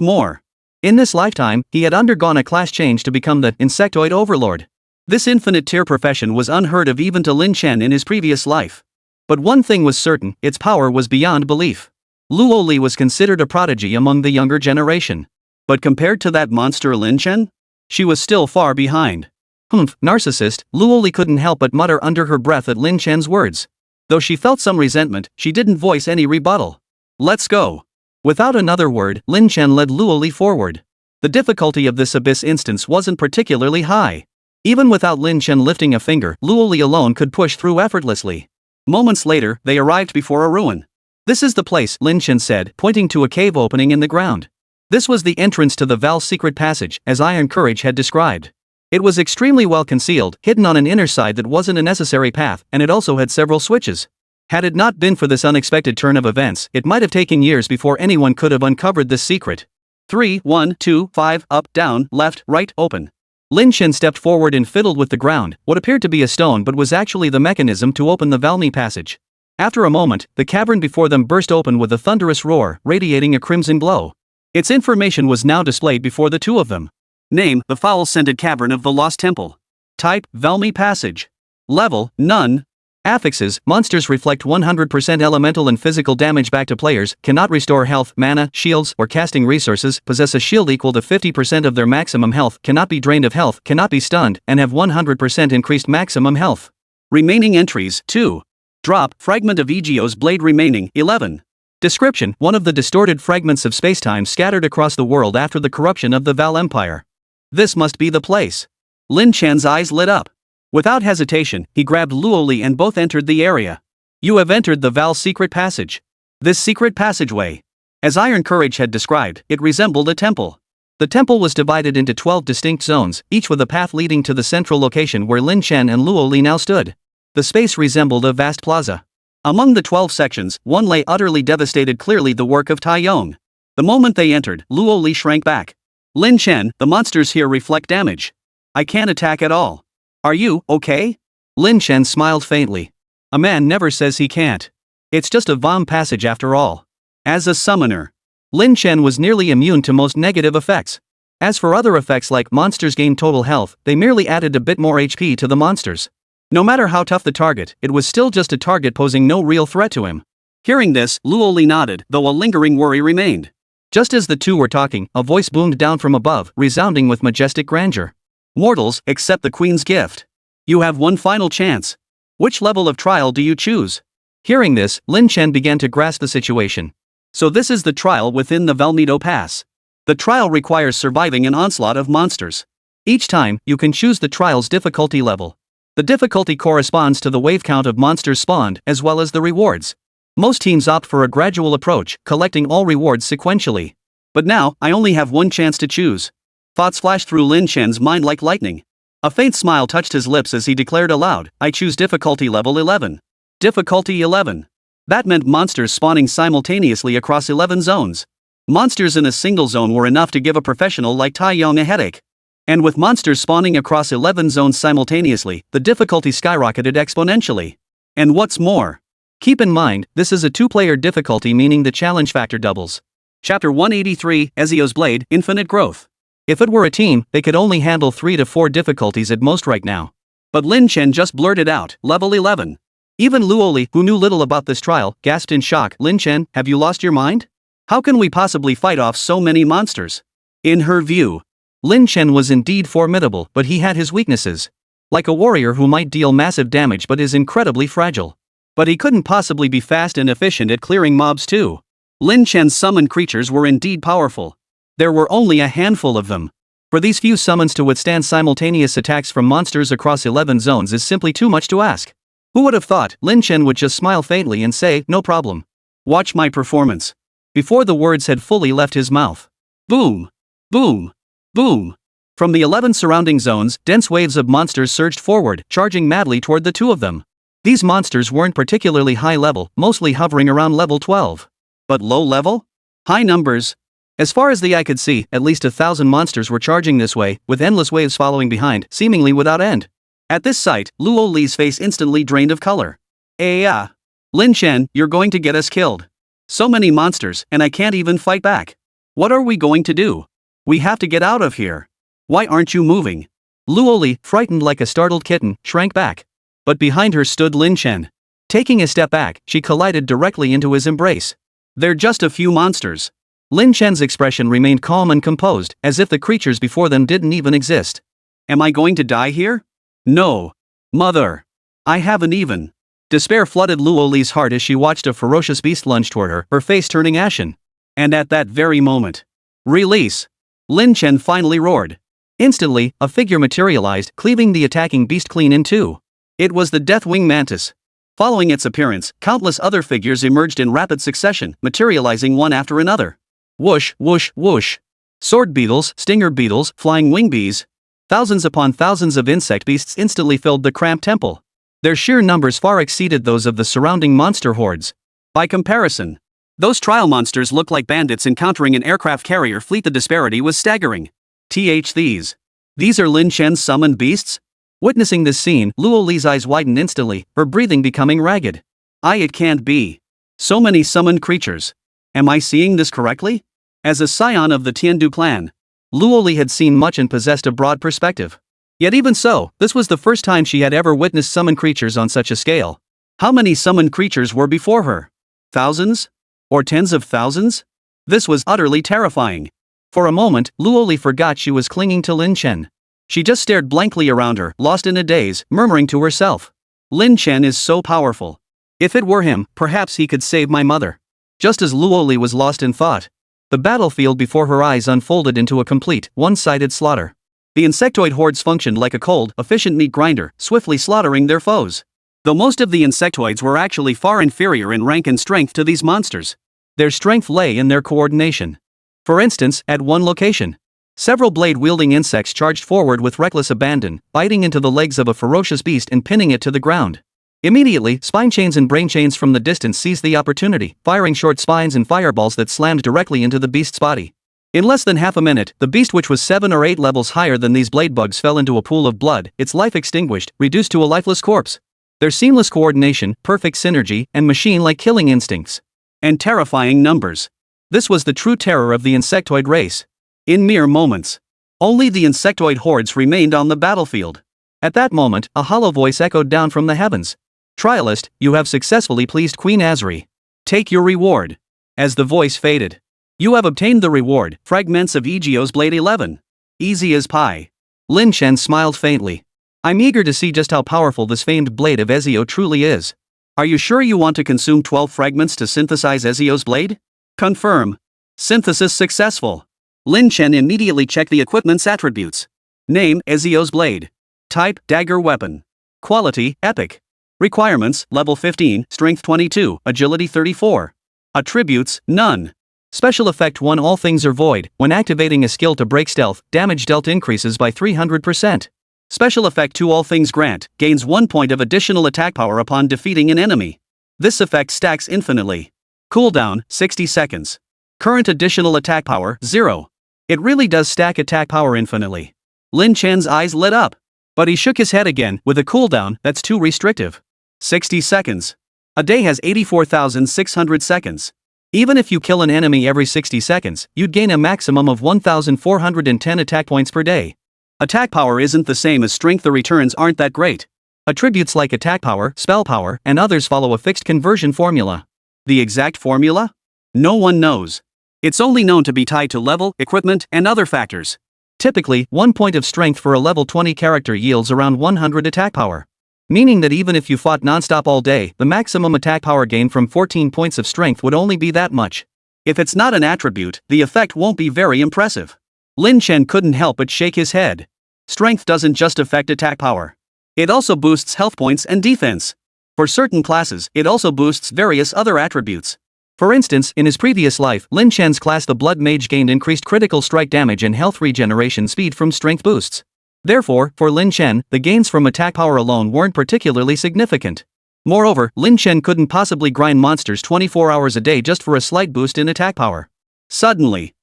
more, in this lifetime, he had undergone a class change to become the Insectoid Overlord. This infinite tier profession was unheard of even to Lin Chen in his previous life. But one thing was certain, its power was beyond belief. Luo Li was considered a prodigy among the younger generation. But compared to that monster Lin Chen, she was still far behind. Humph, narcissist, Luo Li couldn't help but mutter under her breath at Lin Chen's words. Though she felt some resentment, she didn't voice any rebuttal. Let's go. Without another word, Lin Chen led Luo Li forward. The difficulty of this abyss instance wasn't particularly high. Even without Lin Chen lifting a finger, Luo Li alone could push through effortlessly. Moments later, they arrived before a ruin. This is the place, Lin Chen said, pointing to a cave opening in the ground. This was the entrance to the Val's secret passage, as Iron Courage had described. It was extremely well concealed, hidden on an inner side that wasn't a necessary path, and it also had several switches. Had it not been for this unexpected turn of events, it might have taken years before anyone could have uncovered this secret. 3, 1, 2, 5, up, down, left, right, open. Lin Chen stepped forward and fiddled with the ground, what appeared to be a stone but was actually the mechanism to open the Valmy passage. After a moment, the cavern before them burst open with a thunderous roar, radiating a crimson glow. Its information was now displayed before the two of them. Name: the foul-scented cavern of the Lost Temple. Type: Velmi Passage. Level: None. Affixes: monsters reflect 100% elemental and physical damage back to players, cannot restore health, mana, shields, or casting resources, possess a shield equal to 50% of their maximum health, cannot be drained of health, cannot be stunned, and have 100% increased maximum health. Remaining entries: 2. Drop: fragment of Egio's blade remaining, 11. Description: one of the distorted fragments of spacetime scattered across the world after the corruption of the Val Empire. This must be the place. Lin Chen's eyes lit up. Without hesitation, he grabbed Luo Li and both entered the area. You have entered the Val's secret passage. This secret passageway, as Iron Courage had described, it resembled a temple. The temple was divided into 12 distinct zones, each with a path leading to the central location where Lin Chen and Luo Li now stood. The space resembled a vast plaza. Among the 12 sections, one lay utterly devastated, clearly the work of Tai Yong. The moment they entered, Luo Li shrank back. Lin Chen, the monsters here reflect damage. I can't attack at all. Are you okay? Lin Chen smiled faintly. A man never says he can't. It's just a VOM passage after all. As a summoner, Lin Chen was nearly immune to most negative effects. As for other effects like monsters gain total health, they merely added a bit more HP to the monsters. No matter how tough the target, it was still just a target posing no real threat to him. Hearing this, Luo Li nodded, though a lingering worry remained. Just as the two were talking, a voice boomed down from above, resounding with majestic grandeur. Mortals, accept the Queen's gift. You have one final chance. Which level of trial do you choose? Hearing this, Lin Chen began to grasp the situation. So this is the trial within the Valmido Pass. The trial requires surviving an onslaught of monsters. Each time, you can choose the trial's difficulty level. The difficulty corresponds to the wave count of monsters spawned, as well as the rewards. Most teams opt for a gradual approach, collecting all rewards sequentially. But now, I only have one chance to choose. Thoughts flashed through Lin Chen's mind like lightning. A faint smile touched his lips as he declared aloud, I choose difficulty level 11. Difficulty 11. That meant monsters spawning simultaneously across 11 zones. Monsters in a single zone were enough to give a professional like Tai Yong a headache. And with monsters spawning across 11 zones simultaneously, the difficulty skyrocketed exponentially. And what's more, keep in mind, this is a two-player difficulty, meaning the challenge factor doubles. Chapter 183, Ezio's Blade, Infinite Growth. If it were a team, they could only handle 3 to 4 difficulties at most right now. But Lin Chen just blurted out, level 11. Even Luo Li, who knew little about this trial, gasped in shock. Lin Chen, have you lost your mind? How can we possibly fight off so many monsters? In her view, Lin Chen was indeed formidable, but he had his weaknesses. Like a warrior who might deal massive damage but is incredibly fragile. But he couldn't possibly be fast and efficient at clearing mobs too. Lin Chen's summoned creatures were indeed powerful. There were only a handful of them. For these few summons to withstand simultaneous attacks from monsters across 11 zones is simply too much to ask. Who would have thought Lin Chen would just smile faintly and say, no problem. Watch my performance. Before the words had fully left his mouth. Boom! Boom! Boom! From the 11 surrounding zones, dense waves of monsters surged forward, charging madly toward the two of them. These monsters weren't particularly high level, mostly hovering around level 12. But low level? High numbers. As far as the eye could see, at least 1,000 monsters were charging this way, with endless waves following behind, seemingly without end. At this sight, Luo Li's face instantly drained of color. Lin Chen, you're going to get us killed. So many monsters, and I can't even fight back. What are we going to do? We have to get out of here. Why aren't you moving? Luo Li, frightened like a startled kitten, shrank back. But behind her stood Lin Chen. Taking a step back, she collided directly into his embrace. They're just a few monsters. Lin Chen's expression remained calm and composed, as if the creatures before them didn't even exist. Am I going to die here? No. Mother. I haven't even. Despair flooded Luo Li's heart as she watched a ferocious beast lunge toward her, her face turning ashen. And at that very moment. Release! Lin Chen finally roared. Instantly, a figure materialized, cleaving the attacking beast clean in two. It was the Deathwing Mantis. Following its appearance, countless other figures emerged in rapid succession, materializing one after another. Whoosh, whoosh, whoosh. Sword beetles, stinger beetles, flying wing bees. Thousands upon thousands of insect beasts instantly filled the cramped temple. Their sheer numbers far exceeded those of the surrounding monster hordes. By comparison, those trial monsters looked like bandits encountering an aircraft carrier fleet. The disparity was staggering. These are Lin Chen's summoned beasts? Witnessing this scene, Luo Li's eyes widened instantly, her breathing becoming ragged. It can't be. So many summoned creatures. Am I seeing this correctly? As a scion of the Tiandu clan, Luoli had seen much and possessed a broad perspective. Yet even so, this was the first time she had ever witnessed summoned creatures on such a scale. How many summoned creatures were before her? Thousands? Or tens of thousands? This was utterly terrifying. For a moment, Luoli forgot she was clinging to Lin Chen. She just stared blankly around her, lost in a daze, murmuring to herself. Lin Chen is so powerful. If it were him, perhaps he could save my mother. Just as Luoli was lost in thought, the battlefield before her eyes unfolded into a complete, one-sided slaughter. The insectoid hordes functioned like a cold, efficient meat grinder, swiftly slaughtering their foes. Though most of the insectoids were actually far inferior in rank and strength to these monsters, their strength lay in their coordination. For instance, at one location, several blade-wielding insects charged forward with reckless abandon, biting into the legs of a ferocious beast and pinning it to the ground. Immediately, spine chains and brain chains from the distance seized the opportunity, firing short spines and fireballs that slammed directly into the beast's body. In less than half a minute, the beast, which was 7 or 8 levels higher than these blade bugs, fell into a pool of blood, its life extinguished, reduced to a lifeless corpse. Their seamless coordination, perfect synergy, and machine-like killing instincts. And terrifying numbers. This was the true terror of the insectoid race. In mere moments, only the insectoid hordes remained on the battlefield. At that moment, a hollow voice echoed down from the heavens. Trialist, you have successfully pleased Queen Azri. Take your reward. As the voice faded, you have obtained the reward, fragments of Egio's Blade 11. Easy as pie. Lin Chen smiled faintly. I'm eager to see just how powerful this famed blade of Ezio truly is. Are you sure you want to consume 12 fragments to synthesize Ezio's blade? Confirm. Synthesis successful. Lin Chen immediately checked the equipment's attributes. Name, Ezio's blade. Type, dagger weapon. Quality, epic. Requirements, level 15, strength 22, agility 34. Attributes, none. Special effect 1, all things are void. When activating a skill to break stealth, damage dealt increases by 300%. Special effect 2, all things grant, gains 1 point of additional attack power upon defeating an enemy. This effect stacks infinitely. Cooldown, 60 seconds. Current additional attack power, 0. It really does stack attack power infinitely. Lin Chen's eyes lit up. But he shook his head again. With a cooldown, that's too restrictive. 60 seconds. A day has 84,600 seconds. Even if you kill an enemy every 60 seconds, you'd gain a maximum of 1,410 attack points per day. Attack power isn't the same as strength. The returns aren't that great. Attributes like attack power, spell power, and others follow a fixed conversion formula. The exact formula? No one knows. It's only known to be tied to level, equipment, and other factors. Typically, 1 point of strength for a level 20 character yields around 100 attack power. Meaning that even if you fought non-stop all day, the maximum attack power gain from 14 points of strength would only be that much. If it's not an attribute, the effect won't be very impressive. Lin Chen couldn't help but shake his head. Strength doesn't just affect attack power. It also boosts health points and defense. For certain classes, it also boosts various other attributes. For instance, in his previous life, Lin Chen's class, the Blood Mage, gained increased critical strike damage and health regeneration speed from strength boosts. Therefore, for Lin Chen, the gains from attack power alone weren't particularly significant. Moreover, Lin Chen couldn't possibly grind monsters 24 hours a day just for a slight boost in attack power. Suddenly,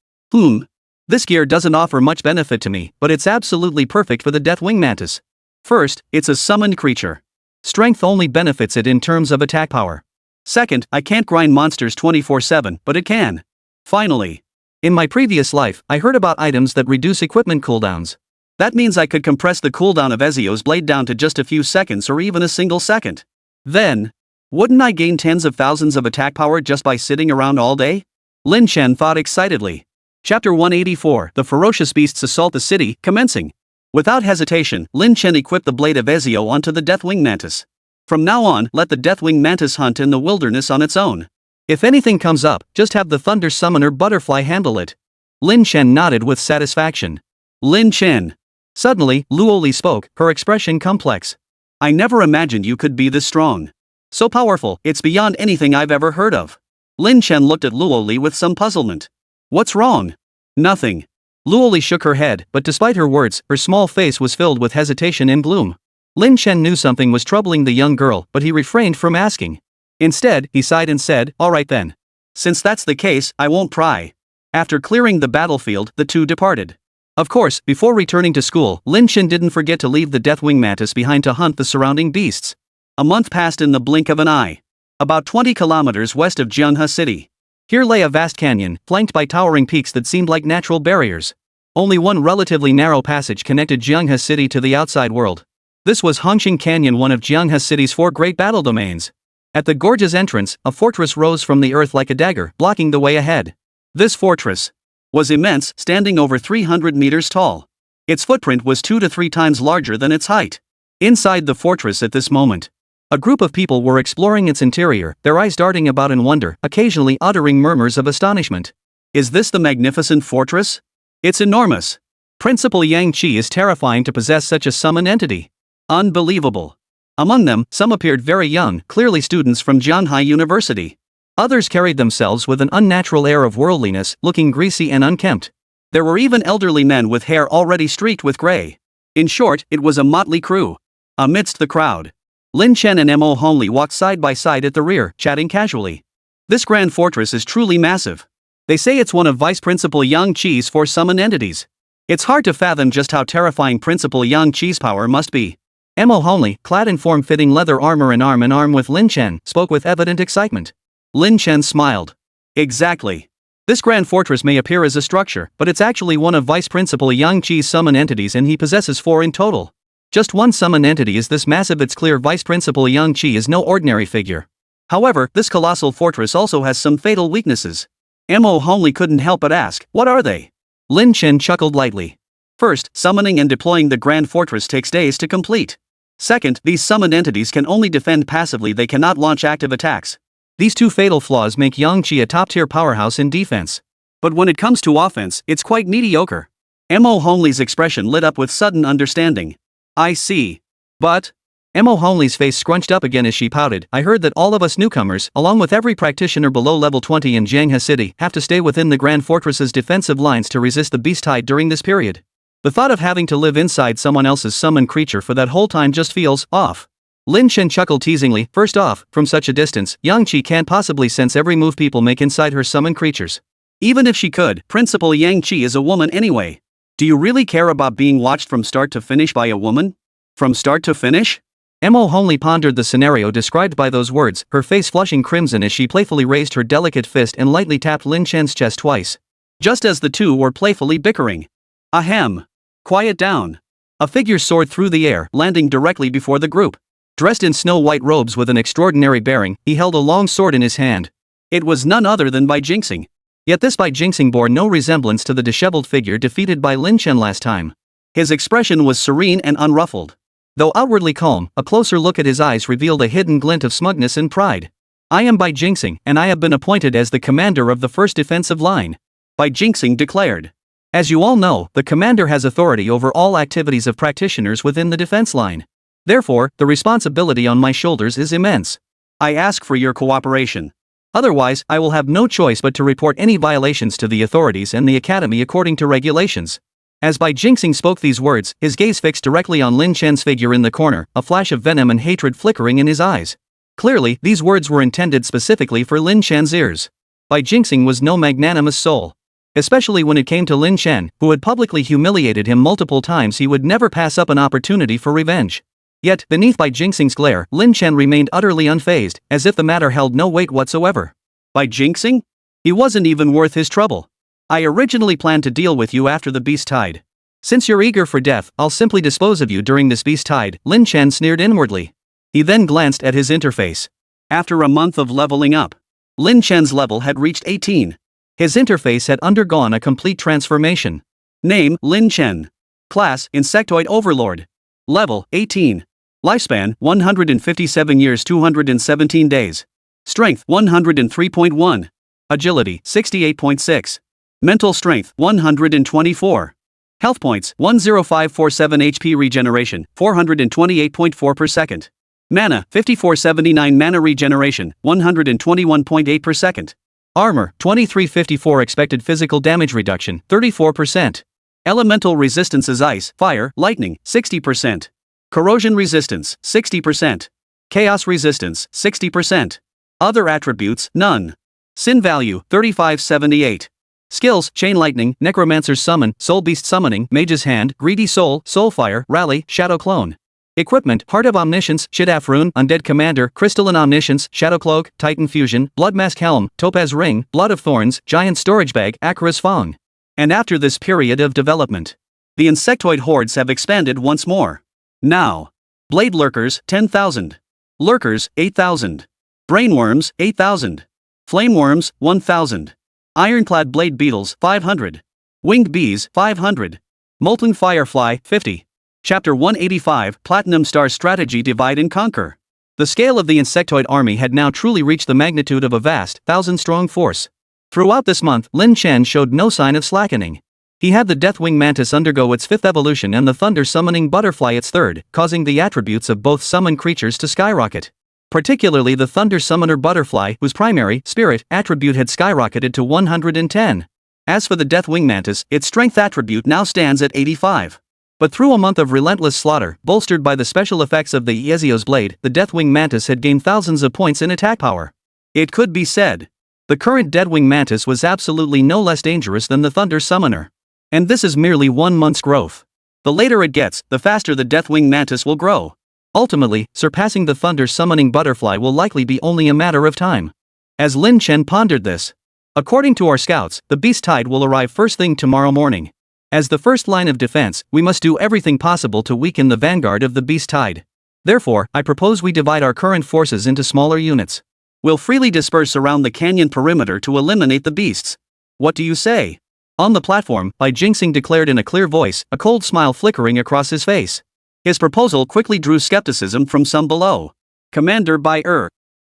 this gear doesn't offer much benefit to me, but it's absolutely perfect for the Deathwing Mantis. First, it's a summoned creature. Strength only benefits it in terms of attack power. Second, I can't grind monsters 24/7, but it can. Finally, in my previous life, I heard about items that reduce equipment cooldowns. That means I could compress the cooldown of Ezio's blade down to just a few seconds or even a single second. Then, wouldn't I gain tens of thousands of attack power just by sitting around all day? Lin Chen thought excitedly. Chapter 184, The Ferocious Beasts Assault the City, commencing. Without hesitation, Lin Chen equipped the blade of Ezio onto the Deathwing Mantis. From now on, let the Deathwing Mantis hunt in the wilderness on its own. If anything comes up, just have the Thunder Summoner Butterfly handle it. Lin Chen nodded with satisfaction. Lin Chen. Suddenly, Luoli spoke, her expression complex. I never imagined you could be this strong. So powerful, it's beyond anything I've ever heard of. Lin Chen looked at Luoli with some puzzlement. What's wrong? Nothing. Luoli shook her head, but despite her words, her small face was filled with hesitation and gloom. Lin Chen knew something was troubling the young girl, but he refrained from asking. Instead, he sighed and said, all right then. Since that's the case, I won't pry. After clearing the battlefield, the two departed. Of course, before returning to school, Lin Chen didn't forget to leave the Deathwing Mantis behind to hunt the surrounding beasts. A month passed in the blink of an eye. about 20 kilometers west of Jianghe City. Here lay a vast canyon, flanked by towering peaks that seemed like natural barriers. Only one relatively narrow passage connected Jianghe City to the outside world. This was Huang Xin Canyon, one of Jianghe City's 4 great battle domains. At the gorge's entrance, a fortress rose from the earth like a dagger, blocking the way ahead. This fortress was immense, standing over 300 meters tall. Its footprint was 2 to 3 times larger than its height. Inside the fortress at this moment, a group of people were exploring its interior, their eyes darting about in wonder, occasionally uttering murmurs of astonishment. Is this the magnificent fortress? It's enormous. Principal Yang Qi is terrifying to possess such a summoned entity. Unbelievable. Among them, some appeared very young, clearly students from Jianhai University. Others carried themselves with an unnatural air of worldliness, looking greasy and unkempt. There were even elderly men with hair already streaked with gray. In short, it was a motley crew. Amidst the crowd, Lin Chen and Mo Hongli walked side by side at the rear, chatting casually. This grand fortress is truly massive. They say it's one of Vice Principal Yang Qi's 4 summoned entities. It's hard to fathom just how terrifying Principal Yang Qi's power must be. Mo Hongli, clad in form-fitting leather armor and arm in arm with Lin Chen, spoke with evident excitement. Lin Chen smiled. Exactly. This grand fortress may appear as a structure, but it's actually one of Vice Principal Yang Qi's summoned entities, and he possesses 4 in total. Just one summoned entity is this massive. It's clear Vice Principal Yang Qi is no ordinary figure. However, this colossal fortress also has some fatal weaknesses. Mo Hongli couldn't help but ask, what are they? Lin Chen chuckled lightly. First, summoning and deploying the grand fortress takes days to complete. Second, these summoned entities can only defend passively, they cannot launch active attacks. These 2 fatal flaws make Yang Qi a top-tier powerhouse in defense. But when it comes to offense, it's quite mediocre. Mo Hongli's expression lit up with sudden understanding. I see. But Mo Hongli's face scrunched up again as she pouted. I heard that all of us newcomers, along with every practitioner below level 20 in Jianghe City, have to stay within the Grand Fortress's defensive lines to resist the beast tide during this period. The thought of having to live inside someone else's summoned creature for that whole time just feels off. Lin Chen chuckled teasingly. First off, from such a distance, Yang Qi can't possibly sense every move people make inside her summoned creatures. Even if she could, Principal Yang Qi is a woman anyway. Do you really care about being watched from start to finish by a woman? From start to finish? Mo Hongli pondered the scenario described by those words, her face flushing crimson as she playfully raised her delicate fist and lightly tapped Lin Chen's chest twice. Just as the two were playfully bickering. Ahem. Quiet down. A figure soared through the air, landing directly before the group. Dressed in snow-white robes with an extraordinary bearing, he held a long sword in his hand. It was none other than Bai Jingxing. Yet this Bai Jingxing bore no resemblance to the disheveled figure defeated by Lin Chen last time. His expression was serene and unruffled. Though outwardly calm, a closer look at his eyes revealed a hidden glint of smugness and pride. I am Bai Jingxing, and I have been appointed as the commander of the first defensive line. Bai Jingxing declared. As you all know, the commander has authority over all activities of practitioners within the defense line. Therefore, the responsibility on my shoulders is immense. I ask for your cooperation. Otherwise, I will have no choice but to report any violations to the authorities and the academy according to regulations. As Bai Jingxing spoke these words, his gaze fixed directly on Lin Chen's figure in the corner, a flash of venom and hatred flickering in his eyes. Clearly, these words were intended specifically for Lin Chen's ears. Bai Jingxing was no magnanimous soul. Especially when it came to Lin Chen, who had publicly humiliated him multiple times. He would never pass up an opportunity for revenge. Yet, beneath Bai Jingxing's glare, Lin Chen remained utterly unfazed, as if the matter held no weight whatsoever. Bai Jingxing? He wasn't even worth his trouble. I originally planned to deal with you after the beast tide. Since you're eager for death, I'll simply dispose of you during this beast tide, Lin Chen sneered inwardly. He then glanced at his interface. After a month of leveling up, Lin Chen's level had reached 18. His interface had undergone a complete transformation. Name, Lin Chen. Class, Insectoid Overlord. Level, 18. Lifespan, 157 years 217 days. Strength, 103.1. Agility, 68.6. Mental strength, 124. Health points, 10547 HP regeneration, 428.4 per second. Mana, 5479 mana regeneration, 121.8 per second. Armor, 2354 expected physical damage reduction, 34%. Elemental resistances ice, fire, lightning, 60%. Corrosion resistance, 60%. Chaos resistance, 60%. Other attributes, none. Sin value, 3578. Skills, Chain Lightning, Necromancer's Summon, Soul Beast Summoning, Mage's Hand, Greedy Soul, Soulfire, Rally, Shadow Clone. Equipment: Heart of Omniscience, Shidaf Rune, Undead Commander, Crystalline Omniscience, Shadow Cloak, Titan Fusion, Blood Mask Helm, Topaz Ring, Blood of Thorns, Giant Storage Bag, Acaris Fong. And after this period of development, the insectoid hordes have expanded once more. Now, Blade Lurkers, 10,000. Lurkers, 8,000. Brainworms, 8,000. Flameworms, 1,000. Ironclad Blade Beetles, 500. Winged Bees, 500. Molten Firefly, 50. Chapter 185, Platinum Star Strategy Divide and Conquer. The scale of the insectoid army had now truly reached the magnitude of a vast, thousand-strong force. Throughout this month, Lin Chen showed no sign of slackening. He had the Deathwing Mantis undergo its 5th evolution and the Thunder-summoning Butterfly its 3rd, causing the attributes of both summoned creatures to skyrocket. Particularly the Thunder Summoner Butterfly, whose primary, Spirit, attribute had skyrocketed to 110. As for the Deathwing Mantis, its Strength attribute now stands at 85. But through a month of relentless slaughter, bolstered by the special effects of the Ezio's Blade, the Deathwing Mantis had gained thousands of points in attack power. It could be said, the current Deadwing Mantis was absolutely no less dangerous than the Thunder Summoner. And this is merely 1 month's growth. The later it gets, the faster the Deathwing Mantis will grow. Ultimately, surpassing the Thunder Summoning Butterfly will likely be only a matter of time. As Lin Chen pondered this, according to our scouts, the Beast Tide will arrive first thing tomorrow morning. As the first line of defense, we must do everything possible to weaken the vanguard of the Beast Tide. Therefore, I propose we divide our current forces into smaller units. We'll freely disperse around the canyon perimeter to eliminate the beasts. What do you say? On the platform, Bai Jingxing declared in a clear voice, a cold smile flickering across his face. His proposal quickly drew skepticism from some below. Commander Bai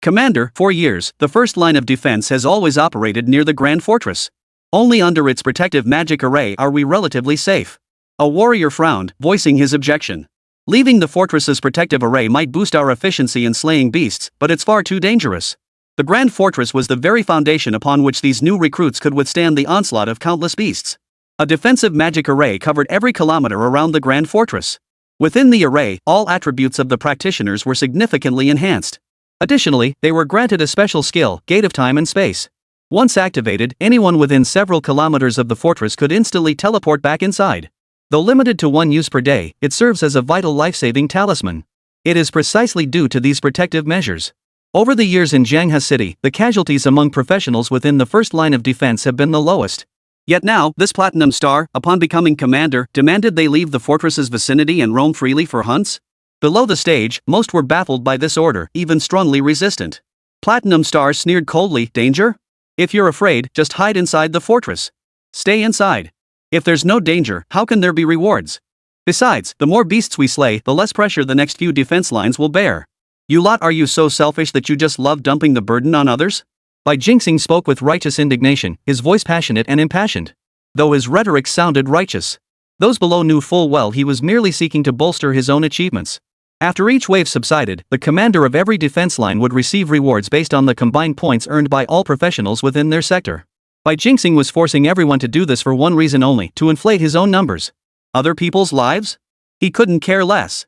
Commander, for years, the first line of defense has always operated near the Grand Fortress. Only under its protective magic array are we relatively safe. A warrior frowned, voicing his objection. Leaving the fortress's protective array might boost our efficiency in slaying beasts, but it's far too dangerous. The Grand Fortress was the very foundation upon which these new recruits could withstand the onslaught of countless beasts. A defensive magic array covered every kilometer around the Grand Fortress. Within the array, all attributes of the practitioners were significantly enhanced. Additionally, they were granted a special skill, Gate of Time and Space. Once activated, anyone within several kilometers of the fortress could instantly teleport back inside. Though limited to 1 use per day, it serves as a vital life-saving talisman. It is precisely due to these protective measures. Over the years in Jianghe City, the casualties among professionals within the first line of defense have been the lowest. Yet now, this Platinum Star, upon becoming commander, demanded they leave the fortress's vicinity and roam freely for hunts? Below the stage, most were baffled by this order, even strongly resistant. Platinum Star sneered coldly, danger? If you're afraid, just hide inside the fortress. Stay inside. If there's no danger, how can there be rewards? Besides, the more beasts we slay, the less pressure the next few defense lines will bear. You lot, are you so selfish that you just love dumping the burden on others? Bai Jingxing spoke with righteous indignation, his voice passionate and impassioned. Though his rhetoric sounded righteous, those below knew full well he was merely seeking to bolster his own achievements. After each wave subsided, the commander of every defense line would receive rewards based on the combined points earned by all professionals within their sector. Bai Jingxing was forcing everyone to do this for one reason only, to inflate his own numbers. Other people's lives? He couldn't care less.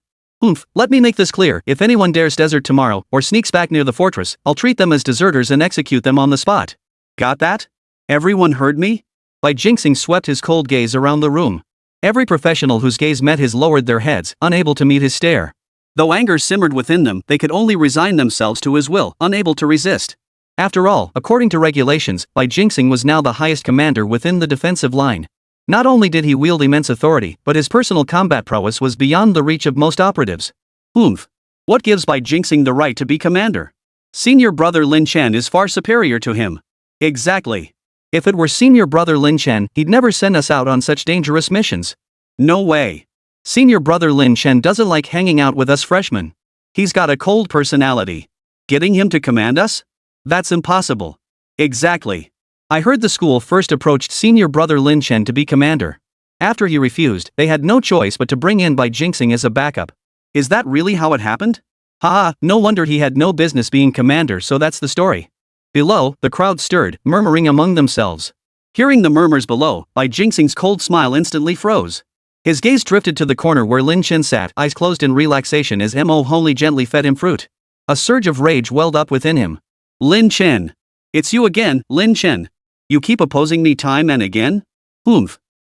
Let me make this clear, if anyone dares desert tomorrow, or sneaks back near the fortress, I'll treat them as deserters and execute them on the spot. Got that? Everyone heard me? Bai Jingxing swept his cold gaze around the room. Every professional whose gaze met his lowered their heads, unable to meet his stare. Though anger simmered within them, they could only resign themselves to his will, unable to resist. After all, according to regulations, Bai Jingxing was now the highest commander within the defensive line. Not only did he wield immense authority, but his personal combat prowess was beyond the reach of most operatives. What gives Bai Jingxing the right to be commander? Senior brother Lin Chen is far superior to him. Exactly. If it were senior brother Lin Chen, he'd never send us out on such dangerous missions. No way. Senior brother Lin Chen doesn't like hanging out with us freshmen. He's got a cold personality. Getting him to command us? That's impossible. Exactly. I heard the school first approached senior brother Lin Chen to be commander. After he refused, they had no choice but to bring in Bai Jingxing as a backup. Is that really how it happened? Haha, no wonder he had no business being commander, so that's the story. Below, the crowd stirred, murmuring among themselves. Hearing the murmurs below, Bai Jingxing's cold smile instantly froze. His gaze drifted to the corner where Lin Chen sat, eyes closed in relaxation as Mo Holy gently fed him fruit. A surge of rage welled up within him. Lin Chen. It's you again, Lin Chen. You keep opposing me time and again?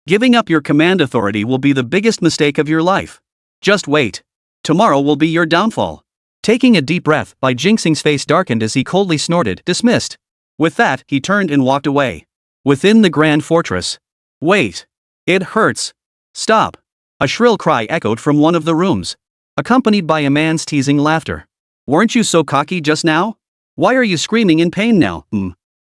Giving up your command authority will be the biggest mistake of your life. Just wait. Tomorrow will be your downfall. Taking a deep breath, Bai Jingxing's face darkened as he coldly snorted, dismissed. With that, he turned and walked away. Within the grand fortress. Wait. It hurts. Stop. A shrill cry echoed from one of the rooms, accompanied by a man's teasing laughter. Weren't you so cocky just now? Why are you screaming in pain now?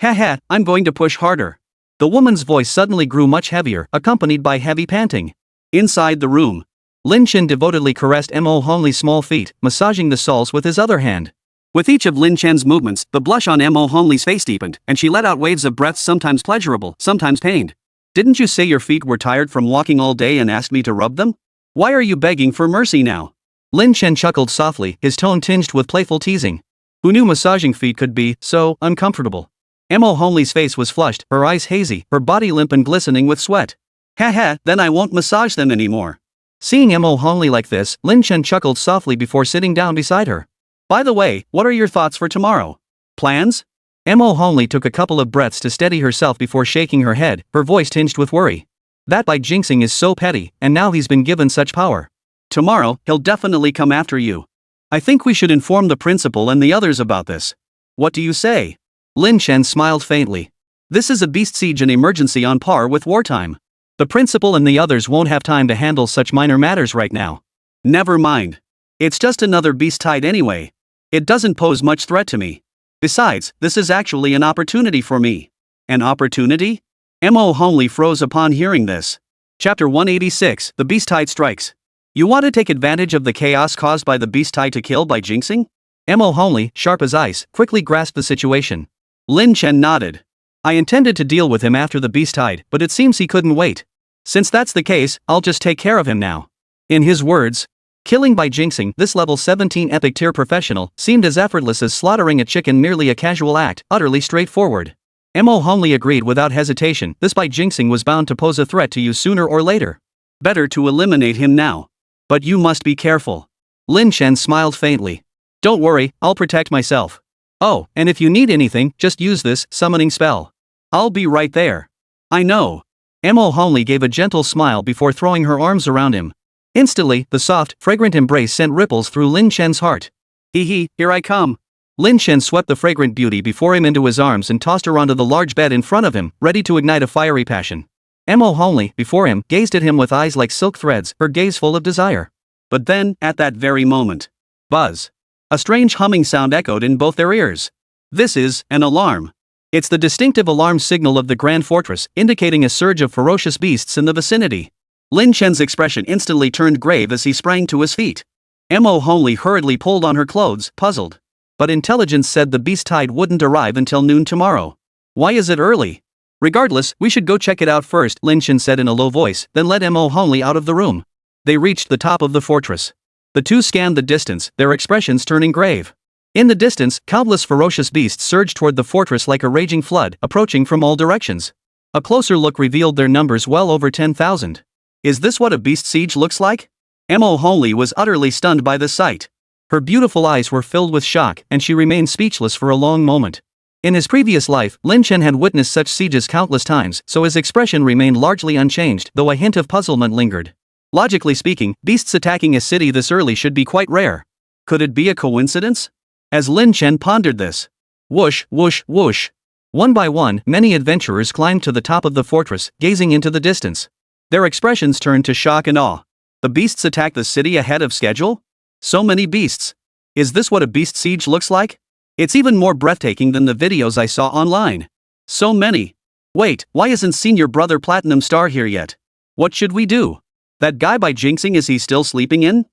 Haha, I'm going to push harder. The woman's voice suddenly grew much heavier, accompanied by heavy panting. Inside the room, Lin Chen devotedly caressed Mo Honglei's small feet, massaging the soles with his other hand. With each of Lin Chen's movements, the blush on Mo Honglei's face deepened, and she let out waves of breath, sometimes pleasurable, sometimes pained. Didn't you say your feet were tired from walking all day and asked me to rub them? Why are you begging for mercy now? Lin Chen chuckled softly, his tone tinged with playful teasing. Who knew massaging feet could be so uncomfortable? Mo Honglei's face was flushed, her eyes hazy, her body limp and glistening with sweat. Haha, then I won't massage them anymore. Seeing Mo Honglei like this, Lin Chen chuckled softly before sitting down beside her. By the way, what are your thoughts for tomorrow? Plans? Mo Honglei took a couple of breaths to steady herself before shaking her head, her voice tinged with worry. That Bai Jingxing is so petty, and now he's been given such power. Tomorrow, he'll definitely come after you. I think we should inform the principal and the others about this. What do you say? Lin Chen smiled faintly. This is a beast siege, an emergency on par with wartime. The principal and the others won't have time to handle such minor matters right now. Never mind. It's just another beast tide anyway. It doesn't pose much threat to me. Besides, this is actually an opportunity for me. An opportunity? Mo Honglei froze upon hearing this. Chapter 186, The Beast Tide Strikes. You want to take advantage of the chaos caused by the beast tide to kill Bai Jingxing? Mo Honglei, sharp as ice, quickly grasped the situation. Lin Chen nodded. I intended to deal with him after the beast tide, but it seems he couldn't wait. Since that's the case, I'll just take care of him now. In his words, killing Bai Jingxing, this level 17 epic tier professional, seemed as effortless as slaughtering a chicken, merely a casual act, utterly straightforward. Mo Honglei agreed without hesitation. This Bai Jingxing was bound to pose a threat to you sooner or later. Better to eliminate him now. But you must be careful. Lin Chen smiled faintly. Don't worry, I'll protect myself. Oh, and if you need anything, just use this summoning spell. I'll be right there. I know. Mo Honglei gave a gentle smile before throwing her arms around him. Instantly, the soft, fragrant embrace sent ripples through Lin Chen's heart. Hee, here I come. Lin Chen swept the fragrant beauty before him into his arms and tossed her onto the large bed in front of him, ready to ignite a fiery passion. Mo Honglei, before him, gazed at him with eyes like silk threads, her gaze full of desire. But then, at that very moment, buzz. A strange humming sound echoed in both their ears. This is an alarm. It's the distinctive alarm signal of the Grand Fortress, indicating a surge of ferocious beasts in the vicinity. Lin Chen's expression instantly turned grave as he sprang to his feet. Mo Honglei hurriedly pulled on her clothes, puzzled. But intelligence said the beast tide wouldn't arrive until noon tomorrow. Why is it early? Regardless, we should go check it out first, Lin Chen said in a low voice, then led Mo Honglei out of the room. They reached the top of the fortress. The two scanned the distance, their expressions turning grave. In the distance, countless ferocious beasts surged toward the fortress like a raging flood, approaching from all directions. A closer look revealed their numbers well over 10,000. Is this what a beast siege looks like? Mo Honglei was utterly stunned by the sight. Her beautiful eyes were filled with shock, and she remained speechless for a long moment. In his previous life, Lin Chen had witnessed such sieges countless times, so his expression remained largely unchanged, though a hint of puzzlement lingered. Logically speaking, beasts attacking a city this early should be quite rare. Could it be a coincidence? As Lin Chen pondered this, whoosh, whoosh, whoosh. One by one, many adventurers climbed to the top of the fortress, gazing into the distance. Their expressions turned to shock and awe. The beasts attacked the city ahead of schedule? So many beasts. Is this what a beast siege looks like? It's even more breathtaking than the videos I saw online. So many. Wait, why isn't Senior Brother Platinum Star here yet? What should we do? That guy Bai Jingxing, is he still sleeping in?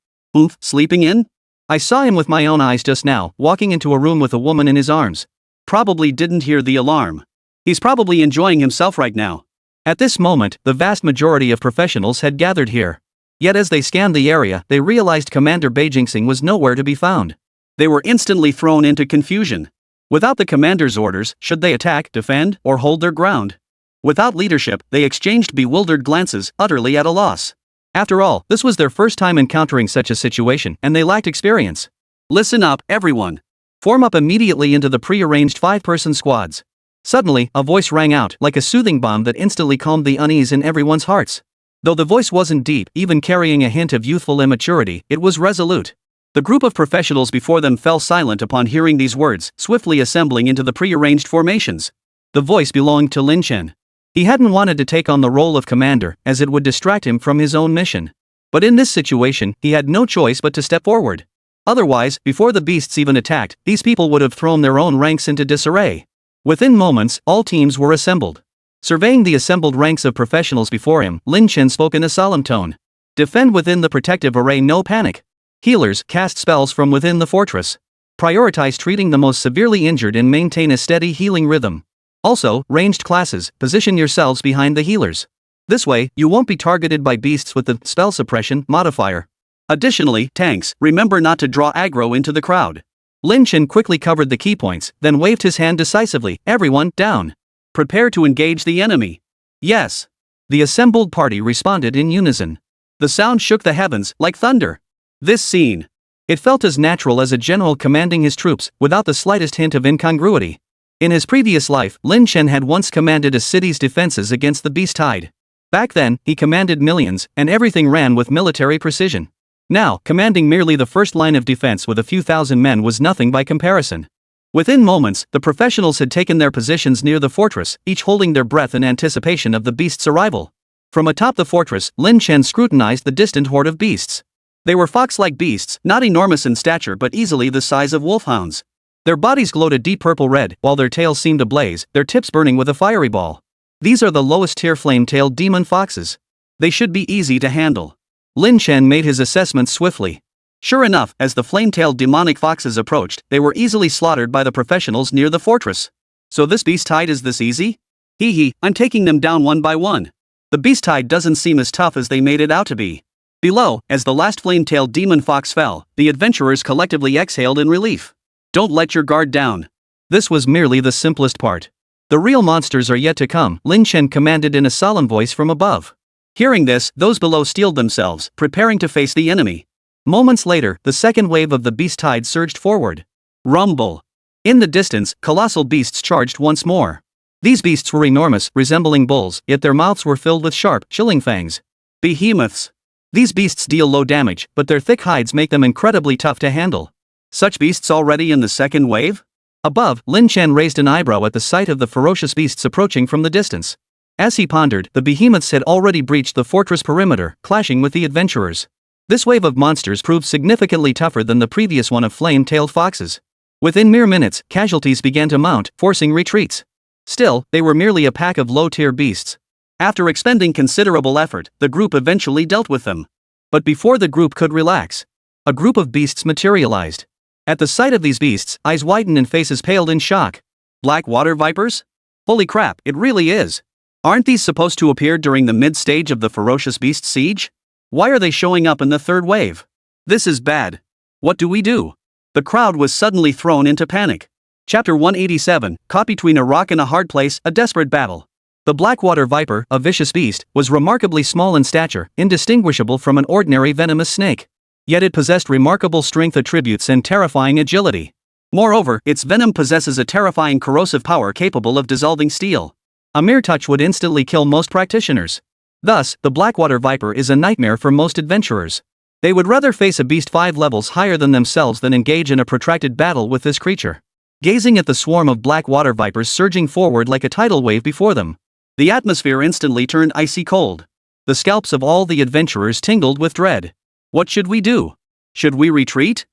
Sleeping in? I saw him with my own eyes just now, walking into a room with a woman in his arms. Probably didn't hear the alarm. He's probably enjoying himself right now. At this moment, the vast majority of professionals had gathered here. Yet as they scanned the area, they realized Commander Bai Jingxing was nowhere to be found. They were instantly thrown into confusion. Without the commander's orders, should they attack, defend, or hold their ground? Without leadership, they exchanged bewildered glances, utterly at a loss. After all, this was their first time encountering such a situation, and they lacked experience. Listen up, everyone. Form up immediately into the pre-arranged 5-person squads. Suddenly, a voice rang out, like a soothing balm that instantly calmed the unease in everyone's hearts. Though the voice wasn't deep, even carrying a hint of youthful immaturity, it was resolute. The group of professionals before them fell silent upon hearing these words, swiftly assembling into the pre-arranged formations. The voice belonged to Lin Chen. He hadn't wanted to take on the role of commander, as it would distract him from his own mission. But in this situation, he had no choice but to step forward. Otherwise, before the beasts even attacked, these people would have thrown their own ranks into disarray. Within moments, all teams were assembled. Surveying the assembled ranks of professionals before him, Lin Chen spoke in a solemn tone. Defend within the protective array, no panic. Healers, cast spells from within the fortress. Prioritize treating the most severely injured and maintain a steady healing rhythm. Also, ranged classes, position yourselves behind the healers. This way, you won't be targeted by beasts with the spell suppression modifier. Additionally, tanks, remember not to draw aggro into the crowd. Lin Chen quickly covered the key points, then waved his hand decisively. Everyone, down. Prepare to engage the enemy. Yes. The assembled party responded in unison. The sound shook the heavens like thunder. This scene. It felt as natural as a general commanding his troops, without the slightest hint of incongruity. In his previous life, Lin Chen had once commanded a city's defenses against the beast tide. Back then, he commanded millions, and everything ran with military precision. Now, commanding merely the first line of defense with a few thousand men was nothing by comparison. Within moments, the professionals had taken their positions near the fortress, each holding their breath in anticipation of the beast's arrival. From atop the fortress, Lin Chen scrutinized the distant horde of beasts. They were fox-like beasts, not enormous in stature but easily the size of wolfhounds. Their bodies glowed a deep purple red, while their tails seemed ablaze, their tips burning with a fiery ball. These are the lowest-tier flame-tailed demon foxes. They should be easy to handle. Lin Chen made his assessment swiftly. Sure enough, as the flame-tailed demonic foxes approached, they were easily slaughtered by the professionals near the fortress. So this beast tide is this easy? Hee, I'm taking them down one by one. The beast tide doesn't seem as tough as they made it out to be. Below, as the last flame-tailed demon fox fell, the adventurers collectively exhaled in relief. Don't let your guard down. This was merely the simplest part. The real monsters are yet to come, Lin Chen commanded in a solemn voice from above. Hearing this, those below steeled themselves, preparing to face the enemy. Moments later, the second wave of the beast tide surged forward. Rumble. In the distance, colossal beasts charged once more. These beasts were enormous, resembling bulls, yet their mouths were filled with sharp, chilling fangs. Behemoths. These beasts deal low damage, but their thick hides make them incredibly tough to handle. Such beasts already in the second wave? Above, Lin Chen raised an eyebrow at the sight of the ferocious beasts approaching from the distance. As he pondered, the behemoths had already breached the fortress perimeter, clashing with the adventurers. This wave of monsters proved significantly tougher than the previous one of flame-tailed foxes. Within mere minutes, casualties began to mount, forcing retreats. Still, they were merely a pack of low-tier beasts. After expending considerable effort, the group eventually dealt with them. But before the group could relax, a group of beasts materialized. At the sight of these beasts, eyes widened and faces paled in shock. Black water vipers? Holy crap, it really is. Aren't these supposed to appear during the mid-stage of the ferocious beast siege? Why are they showing up in the third wave? This is bad. What do we do? The crowd was suddenly thrown into panic. Chapter 187, caught between a rock and a hard place, a desperate battle. The Blackwater Viper, a vicious beast, was remarkably small in stature, indistinguishable from an ordinary venomous snake. Yet it possessed remarkable strength attributes and terrifying agility. Moreover, its venom possesses a terrifying corrosive power capable of dissolving steel. A mere touch would instantly kill most practitioners. Thus, the Blackwater Viper is a nightmare for most adventurers. They would rather face a beast 5 levels higher than themselves than engage in a protracted battle with this creature. Gazing at the swarm of black water vipers surging forward like a tidal wave before them, the atmosphere instantly turned icy cold. The scalps of all the adventurers tingled with dread. What should we do? Should we retreat?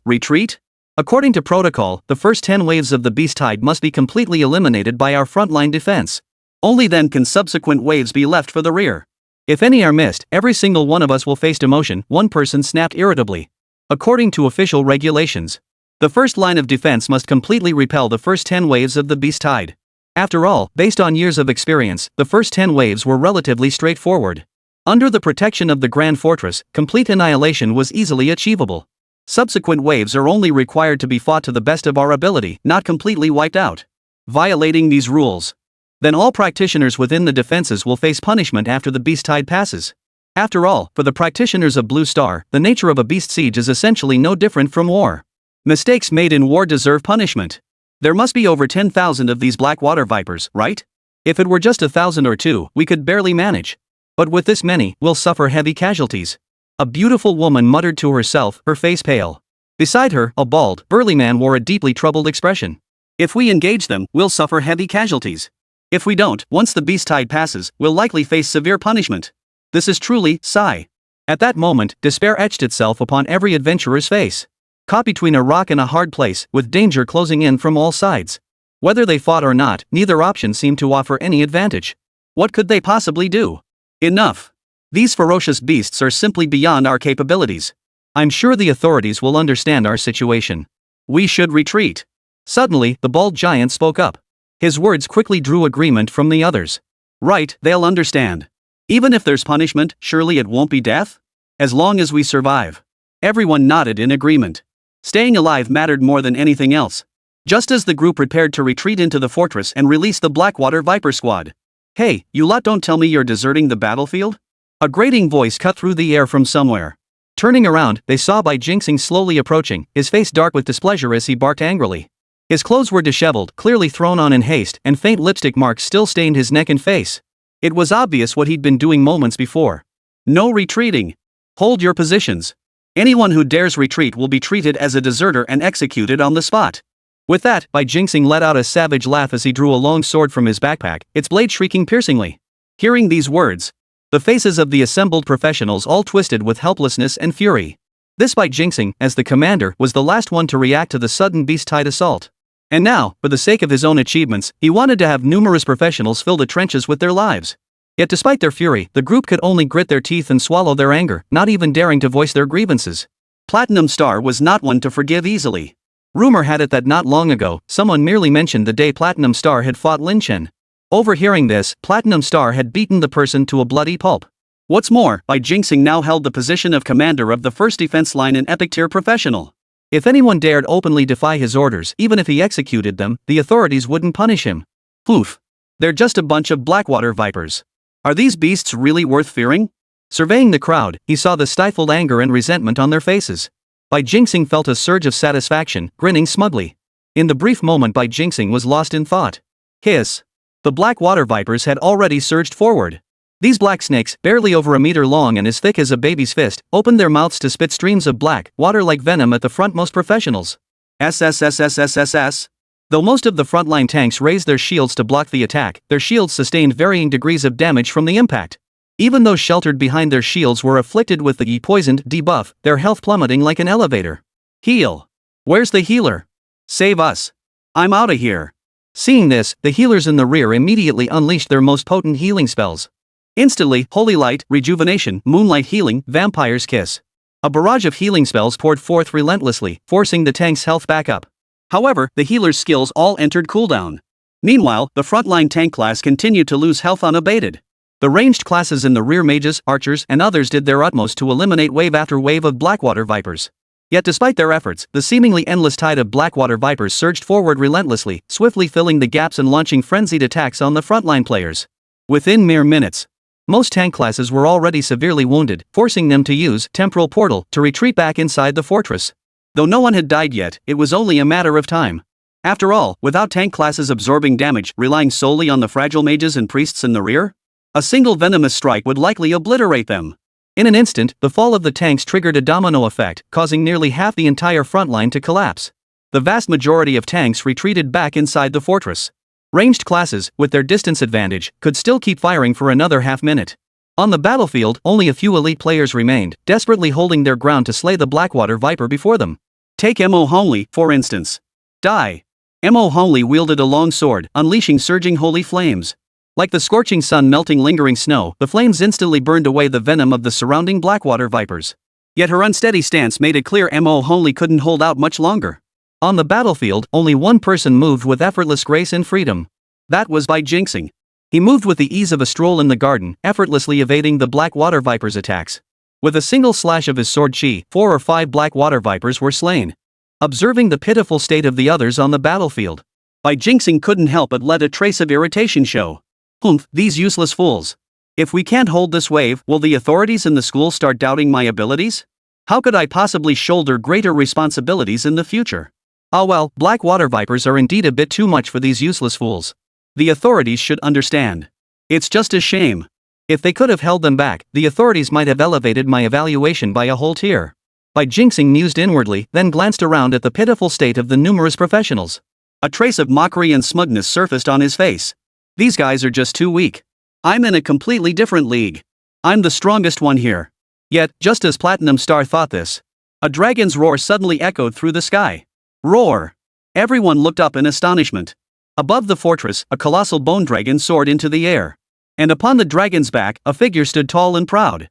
Retreat? According to protocol, the first 10 waves of the beast tide must be completely eliminated by our frontline defense. Only then can subsequent waves be left for the rear. If any are missed, every single one of us will face demotion, one person snapped irritably. According to official regulations, the first line of defense must completely repel the first 10 waves of the beast tide. After all, based on years of experience, the first 10 waves were relatively straightforward. Under the protection of the Grand Fortress, complete annihilation was easily achievable. Subsequent waves are only required to be fought to the best of our ability, not completely wiped out. Violating these rules, then all practitioners within the defenses will face punishment after the beast tide passes. After all, for the practitioners of Blue Star, the nature of a beast siege is essentially no different from war. Mistakes made in war deserve punishment. There must be over 10,000 of these black water vipers, right? If it were just 1,000 or 2, we could barely manage. But with this many, we'll suffer heavy casualties. A beautiful woman muttered to herself, her face pale. Beside her, a bald, burly man wore a deeply troubled expression. If we engage them, we'll suffer heavy casualties. If we don't, once the beast tide passes, we'll likely face severe punishment. This is truly, sigh. At that moment, despair etched itself upon every adventurer's face. Caught between a rock and a hard place, with danger closing in from all sides. Whether they fought or not, neither option seemed to offer any advantage. What could they possibly do? Enough. These ferocious beasts are simply beyond our capabilities. I'm sure the authorities will understand our situation. We should retreat. Suddenly, the bald giant spoke up. His words quickly drew agreement from the others. Right, they'll understand. Even if there's punishment, surely it won't be death? As long as we survive. Everyone nodded in agreement. Staying alive mattered more than anything else. Just as the group prepared to retreat into the fortress and release the Blackwater Viper squad. Hey, you lot, don't tell me you're deserting the battlefield? A grating voice cut through the air from somewhere. Turning around, they saw Bai Jingxing slowly approaching, his face dark with displeasure as he barked angrily. His clothes were disheveled, clearly thrown on in haste, and faint lipstick marks still stained his neck and face. It was obvious what he'd been doing moments before. No retreating. Hold your positions. Anyone who dares retreat will be treated as a deserter and executed on the spot. With that, Bai Jingxing let out a savage laugh as he drew a long sword from his backpack, its blade shrieking piercingly. Hearing these words, the faces of the assembled professionals all twisted with helplessness and fury. This Bai Jingxing, as the commander, was the last one to react to the sudden beast-tide assault. And now, for the sake of his own achievements, he wanted to have numerous professionals fill the trenches with their lives. Yet despite their fury, the group could only grit their teeth and swallow their anger, not even daring to voice their grievances. Platinum Star was not one to forgive easily. Rumor had it that not long ago, someone merely mentioned the day Platinum Star had fought Lin Chen. Overhearing this, Platinum Star had beaten the person to a bloody pulp. What's more, Bai Jingxing now held the position of commander of the first defense line in epic tier professional. If anyone dared openly defy his orders, even if he executed them, the authorities wouldn't punish him. Poof. They're just a bunch of Blackwater Vipers. Are these beasts really worth fearing? Surveying the crowd, he saw the stifled anger and resentment on their faces. Bai Jingxing felt a surge of satisfaction, grinning smugly. In the brief moment Bai Jingxing was lost in thought. Hiss. The Blackwater Vipers had already surged forward. These black snakes, barely over a meter long and as thick as a baby's fist, opened their mouths to spit streams of black, water-like venom at the frontmost professionals. SSSSSSS. Though most of the frontline tanks raised their shields to block the attack, their shields sustained varying degrees of damage from the impact. Even those sheltered behind their shields were afflicted with the poisoned debuff, their health plummeting like an elevator. Heal. Where's the healer? Save us. I'm outta here. Seeing this, the healers in the rear immediately unleashed their most potent healing spells. Instantly, Holy Light, Rejuvenation, Moonlight Healing, Vampire's Kiss. A barrage of healing spells poured forth relentlessly, forcing the tank's health back up. However, the healer's skills all entered cooldown. Meanwhile, the frontline tank class continued to lose health unabated. The ranged classes in the rear mages, archers, and others did their utmost to eliminate wave after wave of Blackwater Vipers. Yet despite their efforts, the seemingly endless tide of Blackwater Vipers surged forward relentlessly, swiftly filling the gaps and launching frenzied attacks on the frontline players. Within mere minutes, most tank classes were already severely wounded, forcing them to use Temporal Portal to retreat back inside the fortress. Though no one had died yet, it was only a matter of time. After all, without tank classes absorbing damage, relying solely on the fragile mages and priests in the rear, a single venomous strike would likely obliterate them. In an instant, the fall of the tanks triggered a domino effect, causing nearly half the entire front line to collapse. The vast majority of tanks retreated back inside the fortress. Ranged classes, with their distance advantage, could still keep firing for another half-minute. On the battlefield, only a few elite players remained, desperately holding their ground to slay the Blackwater Viper before them. Take Mo Hongli, for instance. Die. Mo Hongli wielded a long sword, unleashing surging holy flames. Like the scorching sun melting lingering snow, the flames instantly burned away the venom of the surrounding Blackwater Vipers. Yet her unsteady stance made it clear Mo Hongli couldn't hold out much longer. On the battlefield, only one person moved with effortless grace and freedom. That was Bai Jingxing. He moved with the ease of a stroll in the garden, effortlessly evading the Blackwater Viper's attacks. With a single slash of his sword chi, 4 or 5 Blackwater Vipers were slain. Observing the pitiful state of the others on the battlefield, Bai Jingxing couldn't help but let a trace of irritation show. Humph, these useless fools. If we can't hold this wave, will the authorities in the school start doubting my abilities? How could I possibly shoulder greater responsibilities in the future? Ah well, Blackwater Vipers are indeed a bit too much for these useless fools. The authorities should understand. It's just a shame. If they could have held them back, the authorities might have elevated my evaluation by a whole tier. Bai Jingxing mused inwardly, then glanced around at the pitiful state of the numerous professionals. A trace of mockery and smugness surfaced on his face. These guys are just too weak. I'm in a completely different league. I'm the strongest one here. Yet, just as Platinum Star thought this, a dragon's roar suddenly echoed through the sky. Roar! Everyone looked up in astonishment. Above the fortress, a colossal bone dragon soared into the air. And upon the dragon's back, a figure stood tall and proud.